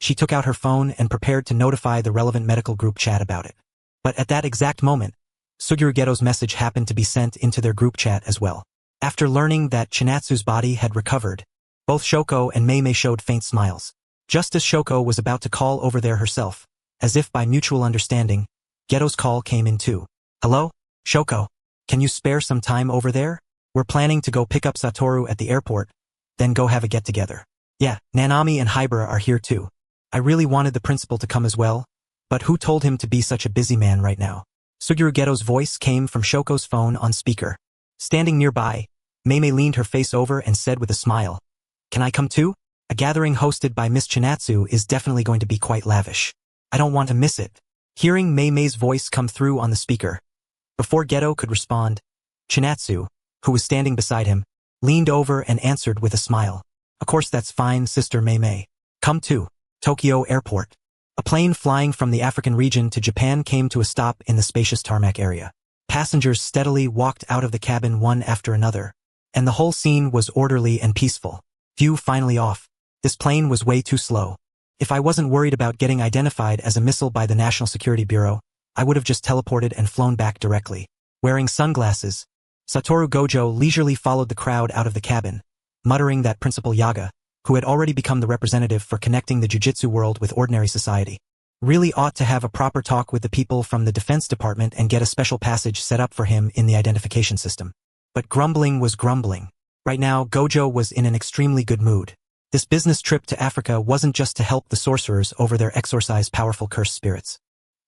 she took out her phone and prepared to notify the relevant medical group chat about it. But at that exact moment, Suguru Geto's message happened to be sent into their group chat as well. After learning that Chinatsu's body had recovered, both Shoko and Mei Mei showed faint smiles. Just as Shoko was about to call over there herself, as if by mutual understanding, Geto's call came in too. Hello? Shoko, can you spare some time over there? We're planning to go pick up Satoru at the airport, then go have a get-together. Yeah, Nanami and Hibara are here too. I really wanted the principal to come as well, but who told him to be such a busy man right now? Suguru Geto's voice came from Shoko's phone on speaker. Standing nearby, Mei Mei leaned her face over and said with a smile, Can I come too? A gathering hosted by Miss Chinatsu is definitely going to be quite lavish. I don't want to miss it. Hearing Mei-Mei's voice come through on the speaker, before Geto could respond, Chinatsu, who was standing beside him, leaned over and answered with a smile. Of course that's fine, Sister Mei-Mei. Come to Tokyo Airport. A plane flying from the African region to Japan came to a stop in the spacious tarmac area. Passengers steadily walked out of the cabin one after another, and the whole scene was orderly and peaceful. Phew, finally off. This plane was way too slow. If I wasn't worried about getting identified as a missile by the National Security Bureau, I would have just teleported and flown back directly. Wearing sunglasses, Satoru Gojo leisurely followed the crowd out of the cabin, muttering that Principal Yaga, who had already become the representative for connecting the jiu-jitsu world with ordinary society, really ought to have a proper talk with the people from the Defense Department and get a special passage set up for him in the identification system. But grumbling was grumbling. Right now, Gojo was in an extremely good mood. This business trip to Africa wasn't just to help the sorcerers over their exorcise powerful cursed spirits.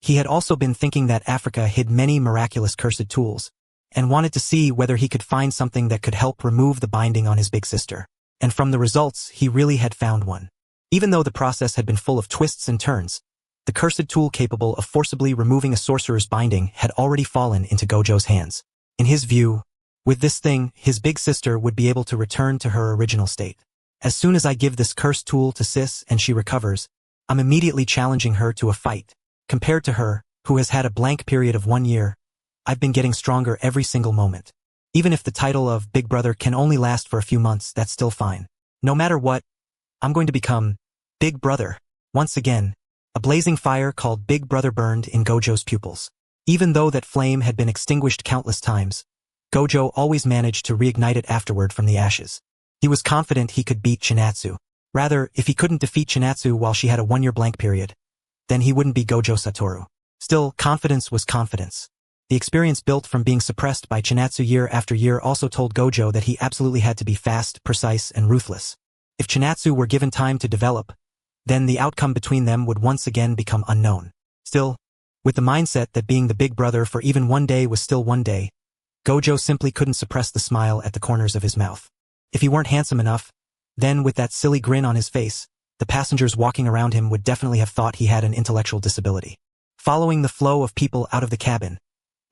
He had also been thinking that Africa hid many miraculous cursed tools, and wanted to see whether he could find something that could help remove the binding on his big sister. And from the results, he really had found one. Even though the process had been full of twists and turns, the cursed tool capable of forcibly removing a sorcerer's binding had already fallen into Gojo's hands. In his view, with this thing, his big sister would be able to return to her original state. As soon as I give this cursed tool to Sis and she recovers, I'm immediately challenging her to a fight. Compared to her, who has had a blank period of 1 year, I've been getting stronger every single moment. Even if the title of Big Brother can only last for a few months, that's still fine. No matter what, I'm going to become Big Brother. Once again, a blazing fire called Big Brother burned in Gojo's pupils. Even though that flame had been extinguished countless times, Gojo always managed to reignite it afterward from the ashes. He was confident he could beat Chinatsu. Rather, if he couldn't defeat Chinatsu while she had a 1-year blank period, then he wouldn't be Gojo Satoru. Still, confidence was confidence. The experience built from being suppressed by Chinatsu year after year also told Gojo that he absolutely had to be fast, precise, and ruthless. If Chinatsu were given time to develop, then the outcome between them would once again become unknown. Still, with the mindset that being the big brother for even 1 day was still 1 day, Gojo simply couldn't suppress the smile at the corners of his mouth. If he weren't handsome enough, then with that silly grin on his face, the passengers walking around him would definitely have thought he had an intellectual disability. Following the flow of people out of the cabin,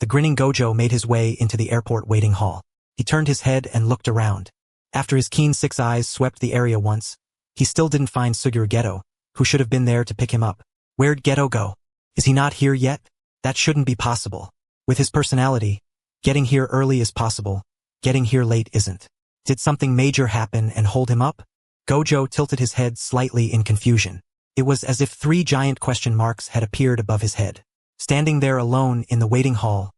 the grinning Gojo made his way into the airport waiting hall. He turned his head and looked around. After his keen 6 eyes swept the area once, he still didn't find Suguru Geto, who should have been there to pick him up. Where'd Geto go? Is he not here yet? That shouldn't be possible. With his personality, getting here early is possible, getting here late isn't. Did something major happen and hold him up? Gojo tilted his head slightly in confusion. It was as if 3 giant question marks had appeared above his head. Standing there alone in the waiting hall,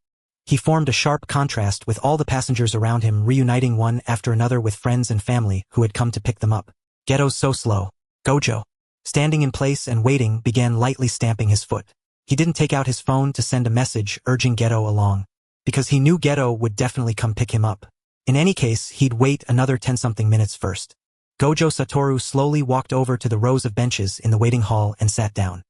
he formed a sharp contrast with all the passengers around him reuniting one after another with friends and family who had come to pick them up. Geto's so slow. Gojo, standing in place and waiting, began lightly stamping his foot. He didn't take out his phone to send a message urging Geto along, because he knew Geto would definitely come pick him up. In any case, he'd wait another 10-something minutes first. Gojo Satoru slowly walked over to the rows of benches in the waiting hall and sat down.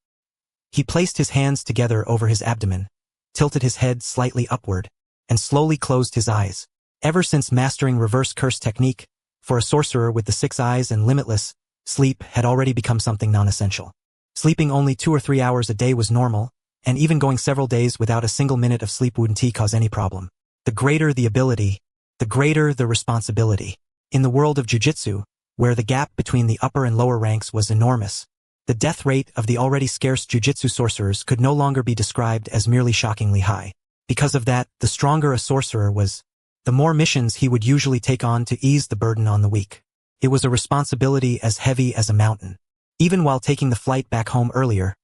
He placed his hands together over his abdomen, tilted his head slightly upward, and slowly closed his eyes. Ever since mastering reverse curse technique, for a sorcerer with the 6 eyes and limitless, sleep had already become something non-essential. Sleeping only 2 or 3 hours a day was normal, and even going several days without a single minute of sleep wouldn't cause any problem. The greater the ability, the greater the responsibility. In the world of jiu-jitsu, where the gap between the upper and lower ranks was enormous, the death rate of the already scarce jiu-jitsu sorcerers could no longer be described as merely shockingly high. Because of that, the stronger a sorcerer was, the more missions he would usually take on to ease the burden on the weak. It was a responsibility as heavy as a mountain. Even while taking the flight back home earlier,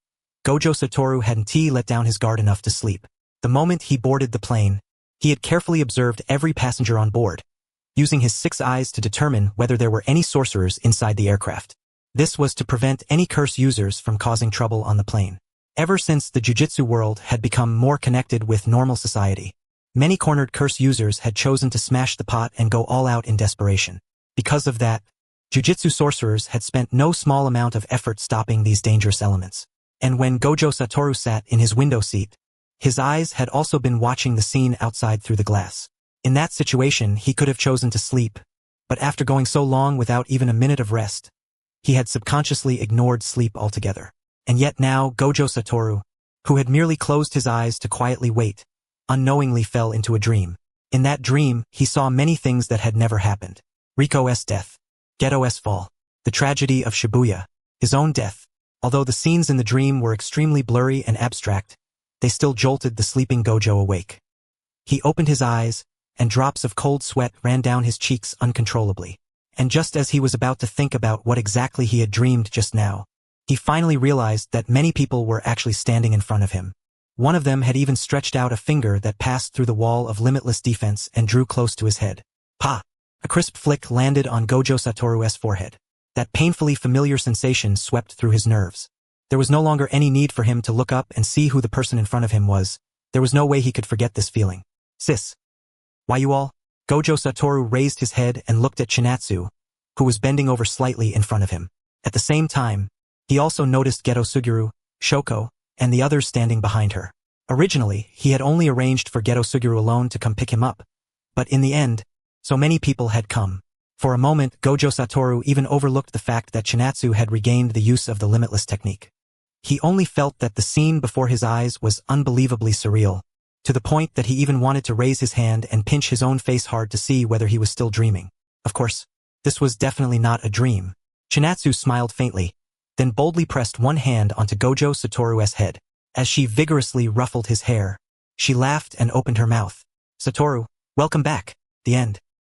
Gojo Satoru hadn't let down his guard enough to sleep. The moment he boarded the plane, he had carefully observed every passenger on board, using his 6 eyes to determine whether there were any sorcerers inside the aircraft. This was to prevent any curse users from causing trouble on the plane. Ever since the jiu-jitsu world had become more connected with normal society, many cornered curse users had chosen to smash the pot and go all out in desperation. Because of that, jiu-jitsu sorcerers had spent no small amount of effort stopping these dangerous elements. And when Gojo Satoru sat in his window seat, his eyes had also been watching the scene outside through the glass. In that situation, he could have chosen to sleep, but after going so long without even a minute of rest, He had subconsciously ignored sleep altogether. And yet now, Gojo Satoru, who had merely closed his eyes to quietly wait, unknowingly fell into a dream. In that dream, he saw many things that had never happened. Riko's death, Geto's fall, the tragedy of Shibuya, his own death. Although the scenes in the dream were extremely blurry and abstract, they still jolted the sleeping Gojo awake. He opened his eyes, and drops of cold sweat ran down his cheeks uncontrollably. And just as he was about to think about what exactly he had dreamed just now, he finally realized that many people were actually standing in front of him. One of them had even stretched out a finger that passed through the wall of limitless defense and drew close to his head. Pa! A crisp flick landed on Gojo Satoru's forehead. That painfully familiar sensation swept through his nerves. There was no longer any need for him to look up and see who the person in front of him was. There was no way he could forget this feeling. Sis. Why you all? Gojo Satoru raised his head and looked at Chinatsu, who was bending over slightly in front of him. At the same time, he also noticed Geto Suguru, Shoko, and the others standing behind her. Originally, he had only arranged for Geto Suguru alone to come pick him up, but in the end, so many people had come. For a moment, Gojo Satoru even overlooked the fact that Chinatsu had regained the use of the limitless technique. He only felt that the scene before his eyes was unbelievably surreal, to the point that he even wanted to raise his hand and pinch his own face hard to see whether he was still dreaming. Of course, this was definitely not a dream. Chinatsu smiled faintly, then boldly pressed one hand onto Gojo Satoru's head. As she vigorously ruffled his hair, she laughed and opened her mouth. Satoru, welcome back. The end.